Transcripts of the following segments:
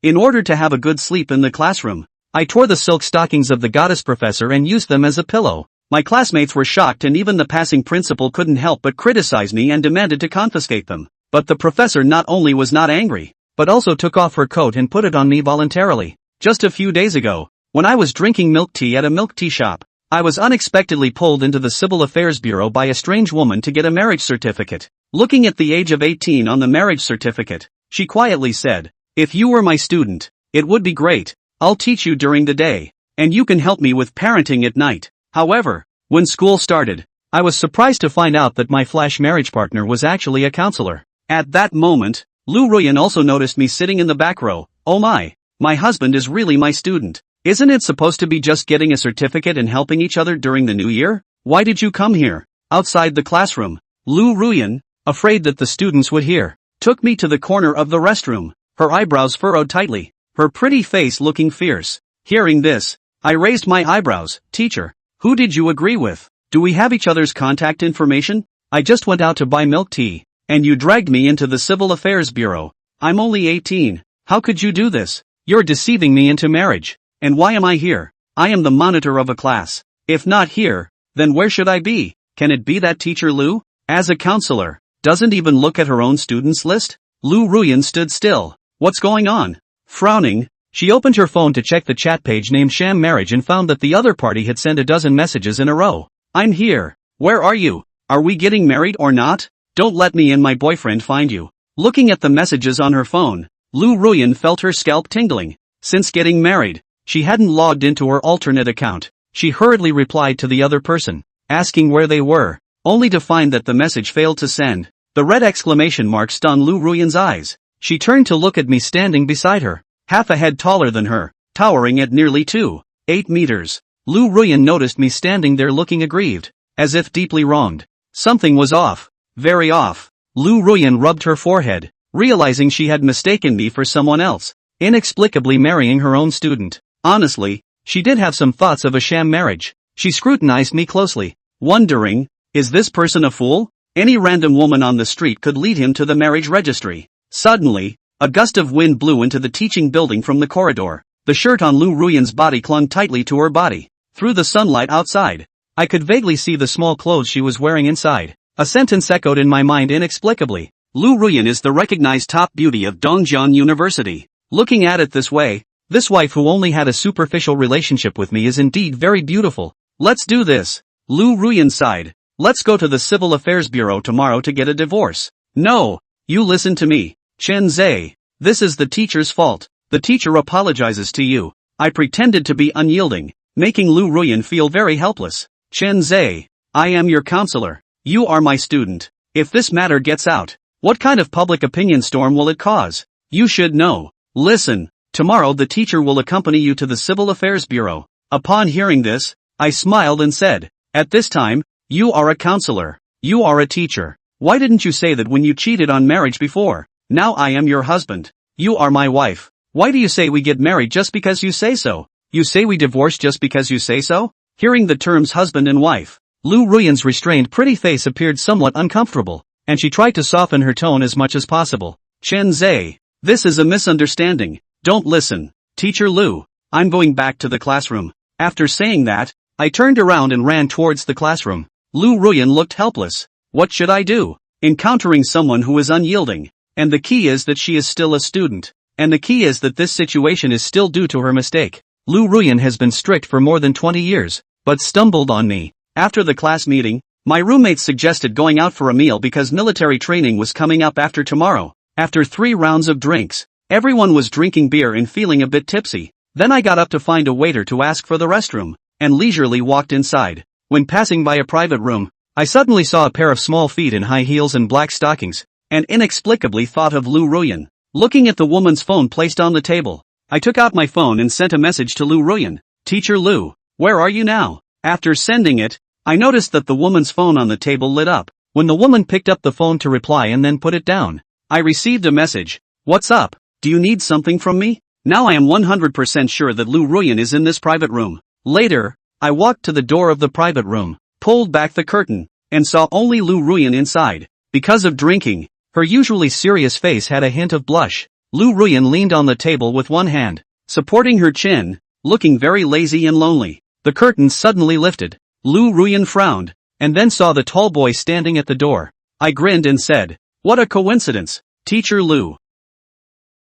In order to have a good sleep in the classroom, I tore the silk stockings of the goddess professor and used them as a pillow. My classmates were shocked and even the passing principal couldn't help but criticize me and demanded to confiscate them. But the professor not only was not angry, but also took off her coat and put it on me voluntarily. Just a few days ago, when I was drinking milk tea at a milk tea shop, I was unexpectedly pulled into the Civil Affairs Bureau by a strange woman to get a marriage certificate. Looking at the age of 18 on the marriage certificate, she quietly said, "If you were my student, it would be great. I'll teach you during the day, and you can help me with parenting at night." However, when school started, I was surprised to find out that my flash marriage partner was actually a counselor. At that moment, Lu Ruyan also noticed me sitting in the back row. "Oh my husband is really my student. Isn't it supposed to be just getting a certificate and helping each other during the new year? Why did you come here?" Outside the classroom, Lu Ruyan, afraid that the students would hear, took me to the corner of the restroom, her eyebrows furrowed tightly, her pretty face looking fierce. Hearing this, I raised my eyebrows. "Teacher, who did you agree with? Do we have each other's contact information? I just went out to buy milk tea, and you dragged me into the Civil Affairs Bureau. I'm only 18. How could you do this? You're deceiving me into marriage. And why am I here? I am the monitor of a class. If not here, then where should I be? Can it be that teacher Lu, as a counselor, doesn't even look at her own students list?" Lu Ruyan stood still. What's going on? Frowning, she opened her phone to check the chat page named Sham Marriage and found that the other party had sent a dozen messages in a row. "I'm here. Where are you? Are we getting married or not? Don't let me and my boyfriend find you." Looking at the messages on her phone, Lu Ruyan felt her scalp tingling. Since getting married, she hadn't logged into her alternate account. She hurriedly replied to the other person, asking where they were, only to find that the message failed to send. The red exclamation mark stung Lu Ruyan's eyes. She turned to look at me standing beside her, half a head taller than her, towering at nearly 2.8 meters. Lu Ruyan noticed me standing there looking aggrieved, as if deeply wronged. Something was off, very off. Lu Ruyan rubbed her forehead, realizing she had mistaken me for someone else, inexplicably marrying her own student. Honestly, she did have some thoughts of a sham marriage. She scrutinized me closely, wondering, is this person a fool? Any random woman on the street could lead him to the marriage registry. Suddenly, a gust of wind blew into the teaching building from the corridor. The shirt on Lu Ruyan's body clung tightly to her body. Through the sunlight outside, I could vaguely see the small clothes she was wearing inside. A sentence echoed in my mind inexplicably. Lu Ruyan is the recognized top beauty of Dongjian University. Looking at it this way, this wife who only had a superficial relationship with me is indeed very beautiful. Let's do this. Lu Ruyan sighed. Let's go to the Civil Affairs Bureau tomorrow to get a divorce. No, you listen to me. Chen Zhe, this is the teacher's fault. The teacher apologizes to you. I pretended to be unyielding, making Lu Ruyan feel very helpless. Chen Zhe, I am your counselor. You are my student. If this matter gets out, what kind of public opinion storm will it cause? You should know. Listen, tomorrow the teacher will accompany you to the Civil Affairs Bureau. Upon hearing this, I smiled and said, at this time, you are a counselor. You are a teacher. Why didn't you say that when you cheated on marriage before? Now I am your husband. You are my wife. Why do you say we get married just because you say so? You say we divorce just because you say so? Hearing the terms husband and wife, Lu Ruyan's restrained pretty face appeared somewhat uncomfortable, and she tried to soften her tone as much as possible. Chen Zhe, this is a misunderstanding. Don't listen. Teacher Lu, I'm going back to the classroom. After saying that, I turned around and ran towards the classroom. Lu Ruyan looked helpless. What should I do? Encountering someone who is unyielding. And the key is that she is still a student. And the key is that this situation is still due to her mistake. Lu Ruyan has been strict for more than 20 years, but stumbled on me. After the class meeting, my roommates suggested going out for a meal because military training was coming up after tomorrow. After 3 rounds of drinks, everyone was drinking beer and feeling a bit tipsy. Then I got up to find a waiter to ask for the restroom, and leisurely walked inside. When passing by a private room, I suddenly saw a pair of small feet in high heels and black stockings, and inexplicably thought of Lu Ruyan. Looking at the woman's phone placed on the table, I took out my phone and sent a message to Lu Ruyan. Teacher Lu, where are you now? After sending it, I noticed that the woman's phone on the table lit up. When the woman picked up the phone to reply and then put it down, I received a message. What's up? Do you need something from me? Now I am 100% sure that Lu Ruyan is in this private room. Later, I walked to the door of the private room, pulled back the curtain, and saw only Lu Ruyan inside. Because of drinking, her usually serious face had a hint of blush. Lu Ruyan leaned on the table with one hand, supporting her chin, looking very lazy and lonely. The curtains suddenly lifted. Lu Ruyan frowned, and then saw the tall boy standing at the door. I grinned and said, "What a coincidence, Teacher Lu."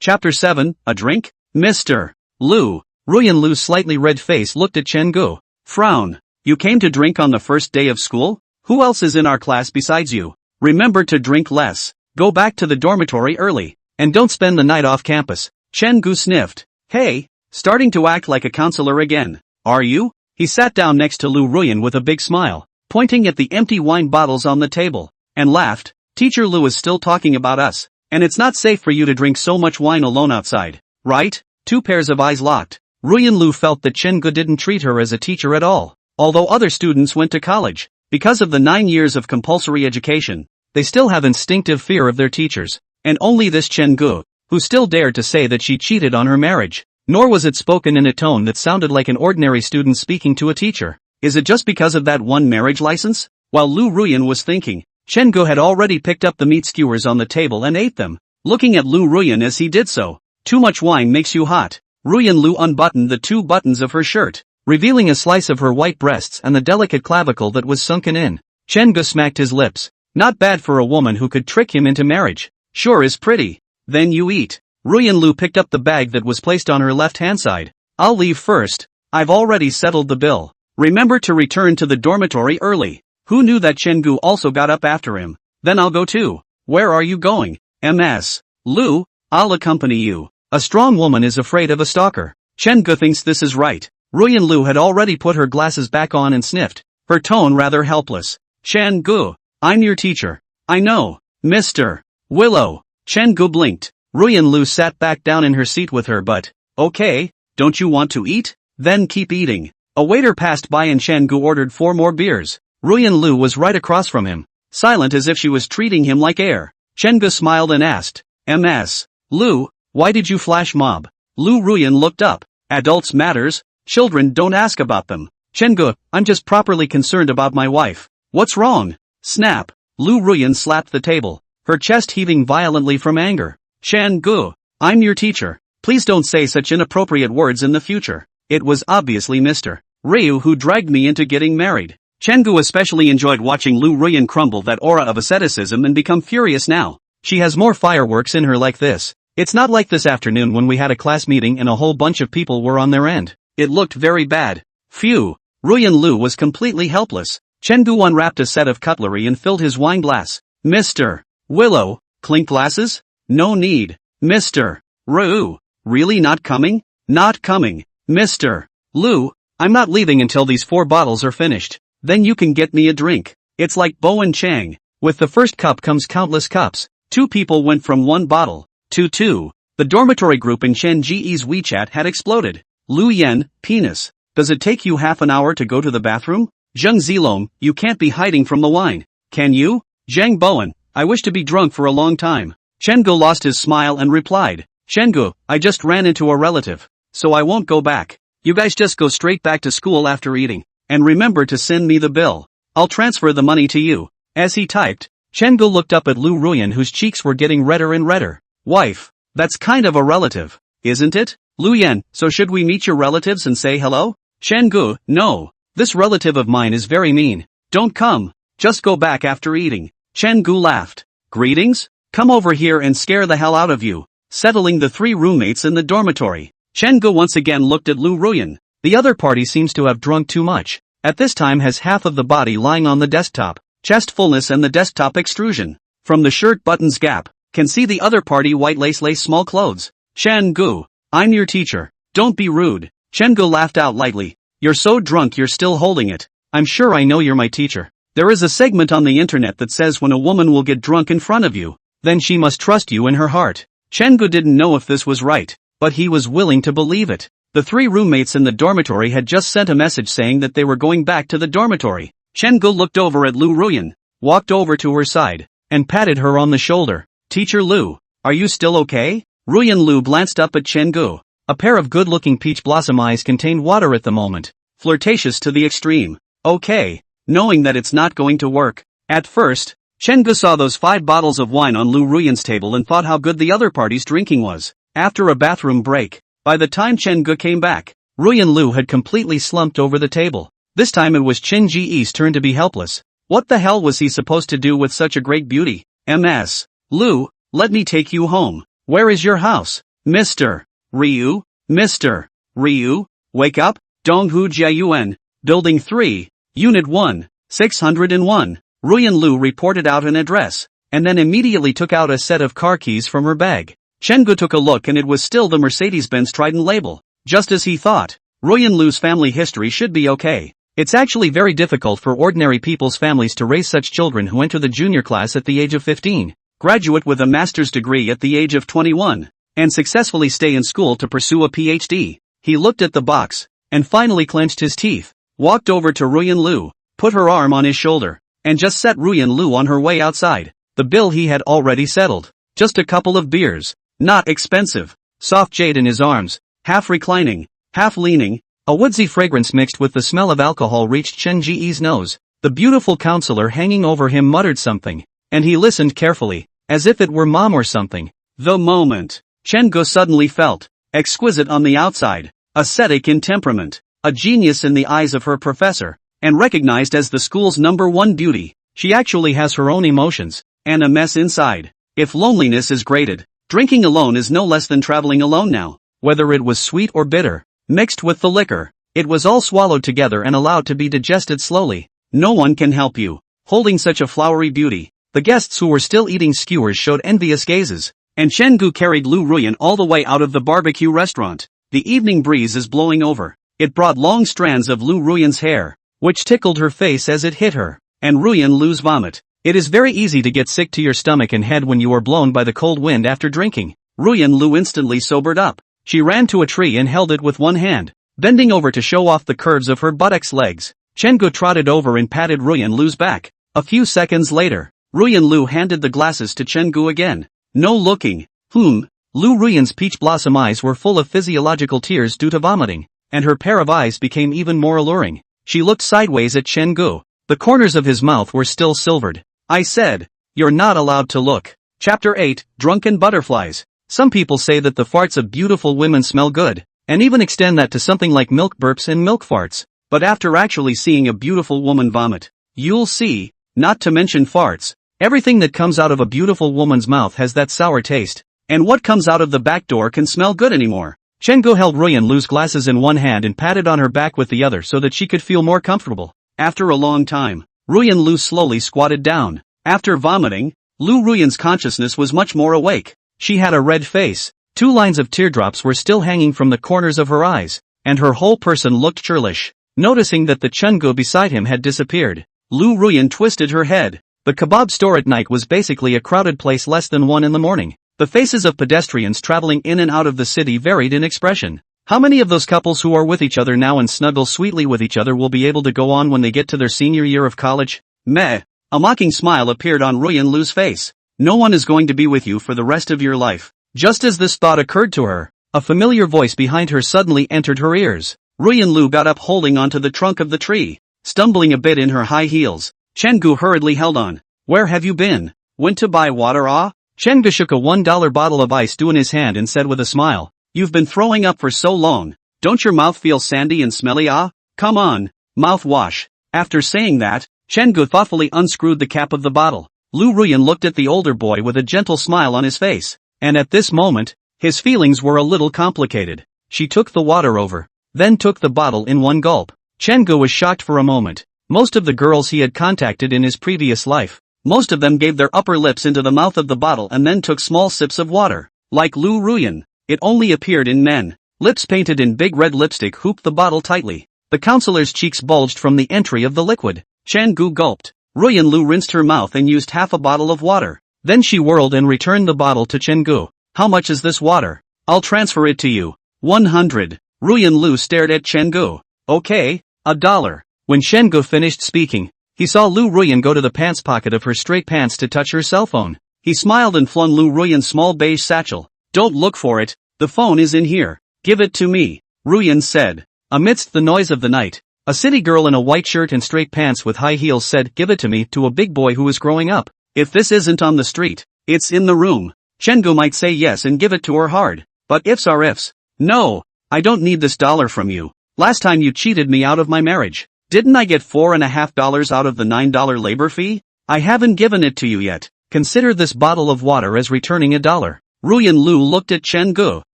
Chapter 7, A Drink? Mr. Lu. Ruyan Lu's slightly red face looked at Chen Gu. Frown. You came to drink on the first day of school? Who else is in our class besides you? Remember to drink less. Go back to the dormitory early. And don't spend the night off campus. Chen Gu sniffed. Hey, starting to act like a counselor again. Are you? He sat down next to Lu Ruyan with a big smile, pointing at the empty wine bottles on the table, and laughed. Teacher Lu is still talking about us, and it's not safe for you to drink so much wine alone outside, right? Two pairs of eyes locked. Ruyan Lu felt that Chen Gu didn't treat her as a teacher at all. Although other students went to college, because of the 9 years of compulsory education, they still have instinctive fear of their teachers, and only this Chen Gu, who still dared to say that she cheated on her marriage. Nor was it spoken in a tone that sounded like an ordinary student speaking to a teacher. Is it just because of that one marriage license? While Lu Ruyan was thinking, Chen Gu had already picked up the meat skewers on the table and ate them, looking at Lu Ruyan as he did so. Too much wine makes you hot. Ruyan Lu unbuttoned the 2 buttons of her shirt, revealing a slice of her white breasts and the delicate clavicle that was sunken in. Chen Gu smacked his lips. Not bad for a woman who could trick him into marriage. Sure is pretty. Then you eat. Ruyan Lu picked up the bag that was placed on her left-hand side. I'll leave first. I've already settled the bill. Remember to return to the dormitory early. Who knew that Chen Gu also got up after him? Then I'll go too. Where are you going? Ms. Lu, I'll accompany you. A strong woman is afraid of a stalker. Chen Gu thinks this is right. Ruyan Lu had already put her glasses back on and sniffed, her tone rather helpless. Chen Gu, I'm your teacher. I know, Mr. Willow. Chen Gu blinked. Ruyan Lu sat back down in her seat with her but, okay, don't you want to eat? Then keep eating. A waiter passed by and Chen Gu ordered 4 more beers. Ruyan Lu was right across from him, silent as if she was treating him like air. Chen Gu smiled and asked, Ms. Lu, why did you flash mob? Lu Ruyan looked up. Adults matters, children don't ask about them. Chen Gu, I'm just properly concerned about my wife. What's wrong? Snap. Lu Ruyan slapped the table, her chest heaving violently from anger. Chen Gu, I'm your teacher. Please don't say such inappropriate words in the future. It was obviously Mr. Ryu who dragged me into getting married. Chen Gu especially enjoyed watching Lu Ruyan crumble that aura of asceticism and become furious now. She has more fireworks in her like this. It's not like this afternoon when we had a class meeting and a whole bunch of people were on their end. It looked very bad. Phew. Ruyan Lu was completely helpless. Chen Gu unwrapped a set of cutlery and filled his wine glass. Mr. Willow, clink glasses? No need. Mr. Ryu, really not coming? Not coming. Mr. Lu, I'm not leaving until these 4 bottles are finished. Then you can get me a drink. It's like Bo and Chang. With the first cup comes countless cups. 2 people went from 1 bottle to 2. The dormitory group in Chen Ji's WeChat had exploded. Lu Yen, penis. Does it take you half an hour to go to the bathroom? Zheng Zilong, you can't be hiding from the wine. Can you? Zhang Bowen, I wish to be drunk for a long time. Chen Gu lost his smile and replied. Chen Gu, I just ran into a relative, so I won't go back. You guys just go straight back to school after eating. And remember to send me the bill. I'll transfer the money to you. As he typed, Chen Gu looked up at Lu Ruyan whose cheeks were getting redder and redder. Wife. That's kind of a relative, isn't it? Lu Yan, so should we meet your relatives and say hello? Chen Gu, no. This relative of mine is very mean. Don't come. Just go back after eating. Chen Gu laughed. Greetings? Come over here and scare the hell out of you. Settling the 3 roommates in the dormitory. Chen Gu once again looked at Lu Ruyan. The other party seems to have drunk too much. At this time has half of the body lying on the desktop, chest fullness and the desktop extrusion. From the shirt buttons gap, can see the other party white lace small clothes. Chen Gu, I'm your teacher. Don't be rude. Chen Gu laughed out lightly. You're so drunk you're still holding it. I'm sure I know you're my teacher. There is a segment on the internet that says when a woman will get drunk in front of you, then she must trust you in her heart. Chen Gu didn't know if this was right, but he was willing to believe it. The 3 roommates in the dormitory had just sent a message saying that they were going back to the dormitory. Chen Gu looked over at Lu Ruyan, walked over to her side, and patted her on the shoulder. Teacher Lu, are you still okay? Ruyan Lu glanced up at Chen Gu. A pair of good-looking peach blossom eyes contained water at the moment, flirtatious to the extreme. Okay, knowing that it's not going to work. At first, Chen Gu saw those 5 bottles of wine on Lu Ruyan's table and thought how good the other party's drinking was. After a bathroom break, by the time Chen Gu came back, Ruyan Lu had completely slumped over the table. This time it was Chen Ji's turn to be helpless. What the hell was he supposed to do with such a great beauty? MS. Lu, let me take you home. Where is your house? Mr. Ryu? Mr. Ryu? Wake up, Donghu Jiayuan, Building 3, Unit 1, 601. Ruyan Lu reported out an address, and then immediately took out a set of car keys from her bag. Chen Gu took a look and it was still the Mercedes-Benz Trident label. Just as he thought. Ruyan Lu's family history should be okay. It's actually very difficult for ordinary people's families to raise such children who enter the junior class at the age of 15, graduate with a master's degree at the age of 21, and successfully stay in school to pursue a PhD. He looked at the box, and finally clenched his teeth, walked over to Ruyan Lu, put her arm on his shoulder, and just set Ruyan Lu on her way outside. The bill he had already settled. Just a couple of beers. Not expensive. Soft jade in his arms, half reclining, half leaning. A woodsy fragrance mixed with the smell of alcohol reached Chen Ji's nose. The beautiful counselor hanging over him muttered something, and he listened carefully, as if it were mom or something. The moment, Chen Gu suddenly felt exquisite on the outside, ascetic in temperament, a genius in the eyes of her professor, and recognized as the school's #1 beauty. She actually has her own emotions, and a mess inside. If loneliness is graded, drinking alone is no less than traveling alone now. Whether it was sweet or bitter, mixed with the liquor, it was all swallowed together and allowed to be digested slowly. No one can help you, holding such a flowery beauty. The guests who were still eating skewers showed envious gazes, and Chen Gu carried Lu Ruyan all the way out of the barbecue restaurant. The evening breeze is blowing over. It brought long strands of Lu Ruyan's hair, which tickled her face as it hit her, and Ruyan Lu's vomit. It is very easy to get sick to your stomach and head when you are blown by the cold wind after drinking. Ruyan Lu instantly sobered up. She ran to a tree and held it with one hand, bending over to show off the curves of her buttocks legs. Chen Gu trotted over and patted Ruyan Lu's back. A few seconds later, Ruyan Lu handed the glasses to Chen Gu again. No looking. Lu Ruyan's peach blossom eyes were full of physiological tears due to vomiting, and her pair of eyes became even more alluring. She looked sideways at Chen Gu. The corners of his mouth were still silvered. I said, you're not allowed to look. Chapter 8, Drunken Butterflies. Some people say that the farts of beautiful women smell good, and even extend that to something like milk burps and milk farts. But after actually seeing a beautiful woman vomit, you'll see, not to mention farts, everything that comes out of a beautiful woman's mouth has that sour taste, and what comes out of the back door can smell good anymore. Chen Gu held Ruyan Lu's glasses in one hand and patted on her back with the other so that she could feel more comfortable. After a long time, Ruyan Lu slowly squatted down. After vomiting, Lu Ruyan's consciousness was much more awake. She had a red face, 2 lines of teardrops were still hanging from the corners of her eyes, and her whole person looked churlish. Noticing that the Chen Gu beside him had disappeared, Lu Ruyan twisted her head. The kebab store at night was basically a crowded place less than 1 in the morning. The faces of pedestrians traveling in and out of the city varied in expression. How many of those couples who are with each other now and snuggle sweetly with each other will be able to go on when they get to their senior year of college? Meh. A mocking smile appeared on Ruyan Lu's face. No one is going to be with you for the rest of your life. Just as this thought occurred to her, a familiar voice behind her suddenly entered her ears. Ruyan Lu got up holding onto the trunk of the tree, stumbling a bit in her high heels. Chen Gu hurriedly held on. Where have you been? Went to buy water, ah? Chen Gu shook a $1 bottle of ice in his hand and said with a smile, you've been throwing up for so long. Don't your mouth feel sandy and smelly, ah? Come on, mouthwash. After saying that, Chen Gu thoughtfully unscrewed the cap of the bottle. Lu Ruyan looked at the older boy with a gentle smile on his face, and at this moment, his feelings were a little complicated. She took the water over, then took the bottle in one gulp. Chen Gu was shocked for a moment. Most of the girls he had contacted in his previous life, most of them gave their upper lips into the mouth of the bottle and then took small sips of water. Like Lu Ruyan, it only appeared in men. Lips painted in big red lipstick hooped the bottle tightly. The counselor's cheeks bulged from the entry of the liquid. Chen Gu gulped. Ruyan Lu rinsed her mouth and used half a bottle of water. Then she whirled and returned the bottle to Chen Gu. How much is this water? I'll transfer it to you. 100. Ruyan Lu stared at Chen Gu. Okay, $1. When Chen Gu finished speaking, he saw Lu Ruyan go to the pants pocket of her straight pants to touch her cell phone. He smiled and flung Lu Ruyan's small beige satchel. Don't look for it, the phone is in here. Give it to me, Ruyan said. Amidst the noise of the night, a city girl in a white shirt and straight pants with high heels said, give it to me, to a big boy who was growing up. If this isn't on the street, it's in the room. Chengu might say yes and give it to her hard. But ifs are ifs. No, I don't need this dollar from you. Last time you cheated me out of my marriage. Didn't I get $4.50 out of the $9 labor fee? I haven't given it to you yet. Consider this bottle of water as returning $1. Ruyan Lu looked at Chengu,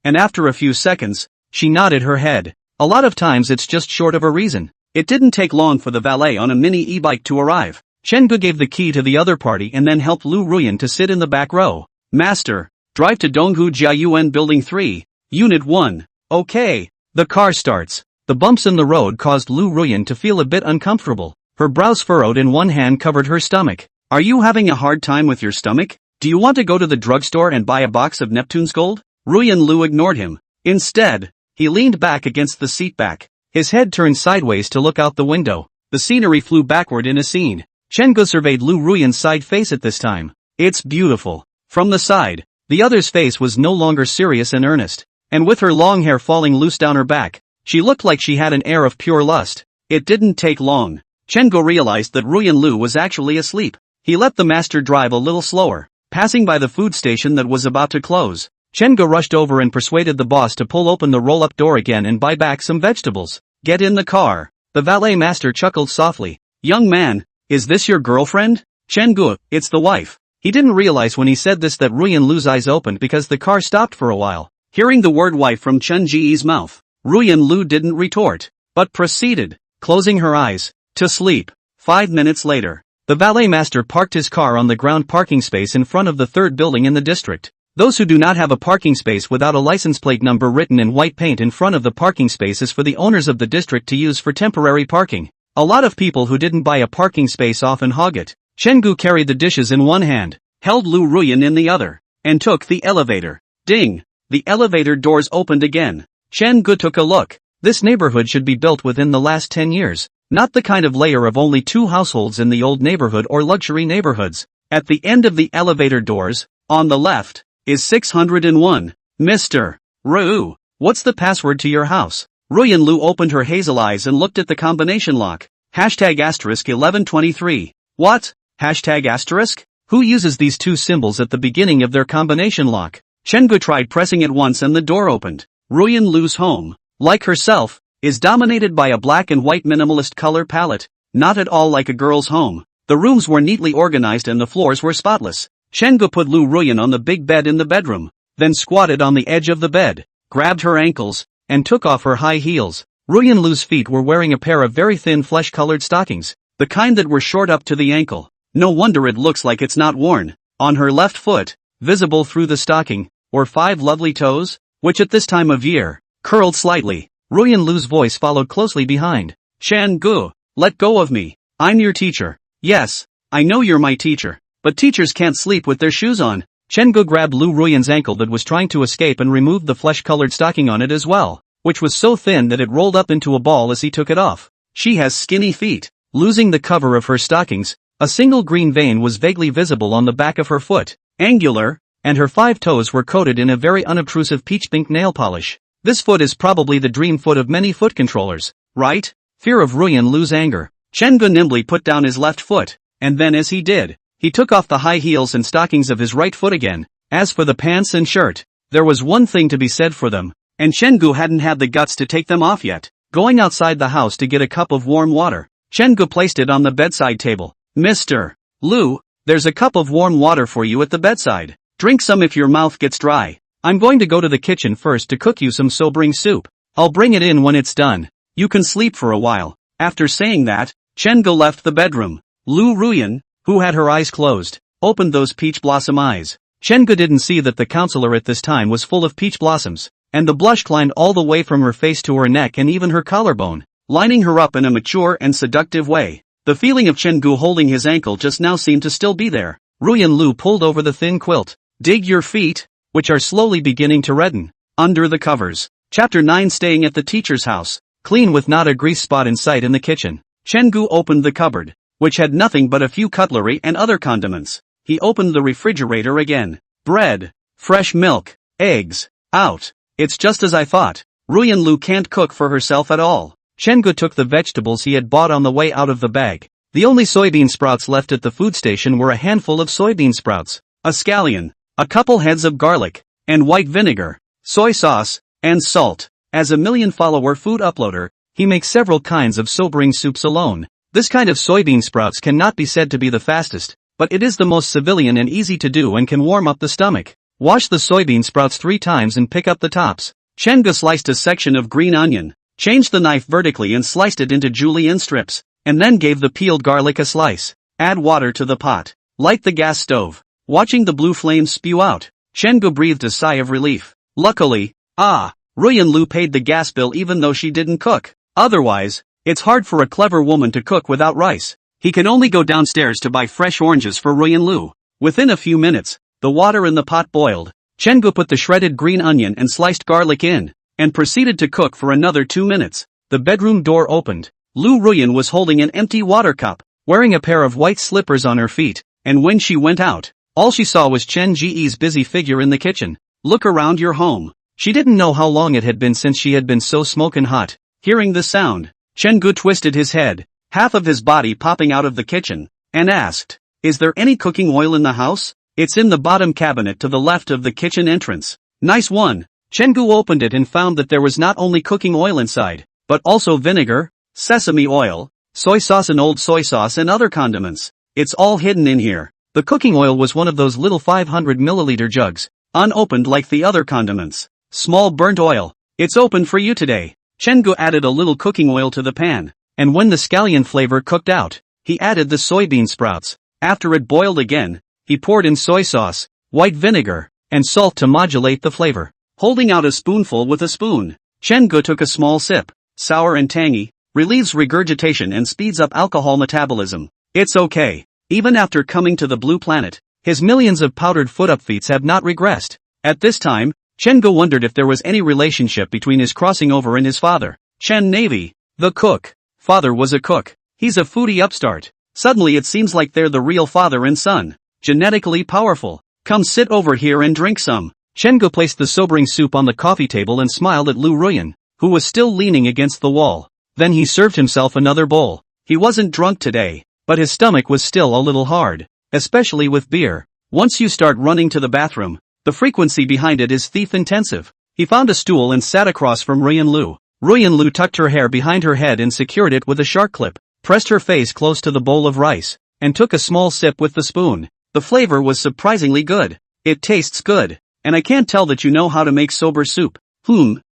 and after a few seconds, she nodded her head. A lot of times it's just short of a reason. It didn't take long for the valet on a mini e-bike to arrive. Chengu gave the key to the other party and then helped Lu Ruyan to sit in the back row. Master, drive to Donghu Jiayuan Building 3, Unit 1. Okay. The car starts. The bumps in the road caused Lu Ruyan to feel a bit uncomfortable. Her brows furrowed and one hand covered her stomach. Are you having a hard time with your stomach? Do you want to go to the drugstore and buy a box of Neptune's Gold? Ruyan Lu ignored him. Instead, he leaned back against the seat back. His head turned sideways to look out the window. The scenery flew backward in a scene. Chengu surveyed Lu Ruyan's side face at this time. It's beautiful. From the side, the other's face was no longer serious and earnest. And with her long hair falling loose down her back, she looked like she had an air of pure lust. It didn't take long. Chengu realized that Ruyan Lu was actually asleep. He let the master drive a little slower, passing by the food station that was about to close. Chengu rushed over and persuaded the boss to pull open the roll-up door again and buy back some vegetables. Get in the car. The valet master chuckled softly. Young man, is this your girlfriend? Chengu, it's the wife. He didn't realize when he said this that Ruyan Lu's eyes opened because the car stopped for a while. Hearing the word wife from Chen Ji's mouth, Ruyan Lu didn't retort, but proceeded, closing her eyes, to sleep. 5 minutes later, the valet master parked his car on the ground parking space in front of the third building in the district. Those who do not have a parking space without a license plate number written in white paint in front of the parking space is for the owners of the district to use for temporary parking. A lot of people who didn't buy a parking space often hog it. Chengu carried the dishes in one hand, held Lu Ruyan in the other, and took the elevator. Ding! The elevator doors opened again. Chengu took a look. This neighborhood should be built within the last 10 years, not the kind of layer of only 2 households in the old neighborhood or luxury neighborhoods. At the end of the elevator doors, on the left, is 601. Mr. Ru, what's the password to your house? Ruyan Lu opened her hazel eyes and looked at the combination lock. #*1123. What? #*? Who uses these 2 symbols at the beginning of their combination lock? Chengu tried pressing it once and the door opened. Ruyan Lu's home, like herself, is dominated by a black and white minimalist color palette, not at all like a girl's home. The rooms were neatly organized and the floors were spotless. Chengu put Lu Ruyan on the big bed in the bedroom, then squatted on the edge of the bed, grabbed her ankles, and took off her high heels. Ruyan Lu's feet were wearing a pair of very thin flesh-colored stockings, the kind that were short up to the ankle. No wonder it looks like it's not worn. On her left foot, visible through the stocking, were 5 lovely toes, which at this time of year, curled slightly. Ruyan Lu's voice followed closely behind. Chengu, let go of me. I'm your teacher. Yes, I know you're my teacher, but teachers can't sleep with their shoes on. Chengu grabbed Lu Ruyan's ankle that was trying to escape and removed the flesh-colored stocking on it as well, which was so thin that it rolled up into a ball as he took it off. She has skinny feet. Losing the cover of her stockings, a single green vein was vaguely visible on the back of her foot, angular, and her 5 toes were coated in a very unobtrusive peach-pink nail polish. This foot is probably the dream foot of many foot controllers, right? Fear of Ruyan Lu's anger. Chengu nimbly put down his left foot, and then as he did, he took off the high heels and stockings of his right foot again. As for the pants and shirt, there was one thing to be said for them, and Chengu hadn't had the guts to take them off yet. Going outside the house to get a cup of warm water, Chengu placed it on the bedside table. Mr. Lu, there's a cup of warm water for you at the bedside. Drink some if your mouth gets dry. I'm going to go to the kitchen first to cook you some sobering soup. I'll bring it in when it's done. You can sleep for a while. After saying that, Chengu left the bedroom. Lu Ruyan, who had her eyes closed, opened those peach blossom eyes. Chengu didn't see that the counselor at this time was full of peach blossoms, and the blush climbed all the way from her face to her neck and even her collarbone, lining her up in a mature and seductive way. The feeling of Chengu holding his ankle just now seemed to still be there. Ruyan Lu pulled over the thin quilt. Dig your feet, which are slowly beginning to redden, under the covers. Chapter 9. Staying at the teacher's house, clean with not a grease spot in sight in the kitchen. Chengu opened the cupboard, which had nothing but a few cutlery and other condiments. He opened the refrigerator again. Bread, fresh milk, eggs, out. It's just as I thought. Ruyan Lu can't cook for herself at all. Chengu took the vegetables he had bought on the way out of the bag, The only soybean sprouts left at the food station were a handful of soybean sprouts, a scallion, a couple heads of garlic, and white vinegar, soy sauce, and salt. As a million-follower food uploader, he makes several kinds of sobering soups alone. This kind of soybean sprouts cannot be said to be the fastest, but it is the most civilian and easy to do and can warm up the stomach. Wash the soybean sprouts 3 times and pick up the tops. Chen-gu sliced a section of green onion, changed the knife vertically and sliced it into julienne strips, and then gave the peeled garlic a slice. Add water to the pot. Light the gas stove. Watching the blue flames spew out, Chen-gu breathed a sigh of relief. Luckily, Ruyan Lu paid the gas bill even though she didn't cook. Otherwise, it's hard for a clever woman to cook without rice. He can only go downstairs to buy fresh oranges for Ruyan Lu. Within a few minutes, the water in the pot boiled. Chen-gu put the shredded green onion and sliced garlic in, and proceeded to cook for another 2 minutes. The bedroom door opened. Lu Ruyan was holding an empty water cup, wearing a pair of white slippers on her feet, and when she went out, all she saw was Chen Ji's busy figure in the kitchen. Look around your home. She didn't know how long it had been since she had been so smoking hot. Hearing the sound, Chen-gu twisted his head, half of his body popping out of the kitchen, and asked, "Is there any cooking oil in the house?" "It's in the bottom cabinet to the left of the kitchen entrance." "Nice one." Chen-gu opened it and found that there was not only cooking oil inside, but also vinegar, sesame oil, soy sauce and old soy sauce and other condiments. It's all hidden in here. The cooking oil was one of those little 500 milliliter jugs, unopened like the other condiments. Small burnt oil. "It's open for you today." Chen-gu added a little cooking oil to the pan, and when the scallion flavor cooked out, he added the soybean sprouts. After it boiled again, he poured in soy sauce, white vinegar, and salt to modulate the flavor. Holding out a spoonful with a spoon, Chen-gu took a small sip. Sour and tangy, relieves regurgitation and speeds up alcohol metabolism. It's okay. Even after coming to the blue planet, his millions of powdered foot upfeets have not regressed. At this time, Chen-gu wondered if there was any relationship between his crossing over and his father. Chen Navy, the cook. Father was a cook. He's a foodie upstart. Suddenly it seems like they're the real father and son. Genetically powerful. Come sit over here and drink some. Chen-gu placed the sobering soup on the coffee table and smiled at Lu Ruyan, who was still leaning against the wall. Then he served himself another bowl. He wasn't drunk today, but his stomach was still a little hard, especially with beer. Once you start running to the bathroom, the frequency behind it is thief-intensive. He found a stool and sat across from Ruyan Lu. Ruyan Lu tucked her hair behind her head and secured it with a shark clip, pressed her face close to the bowl of rice, and took a small sip with the spoon. The flavor was surprisingly good. "It tastes good. And I can't tell that you know how to make sober soup."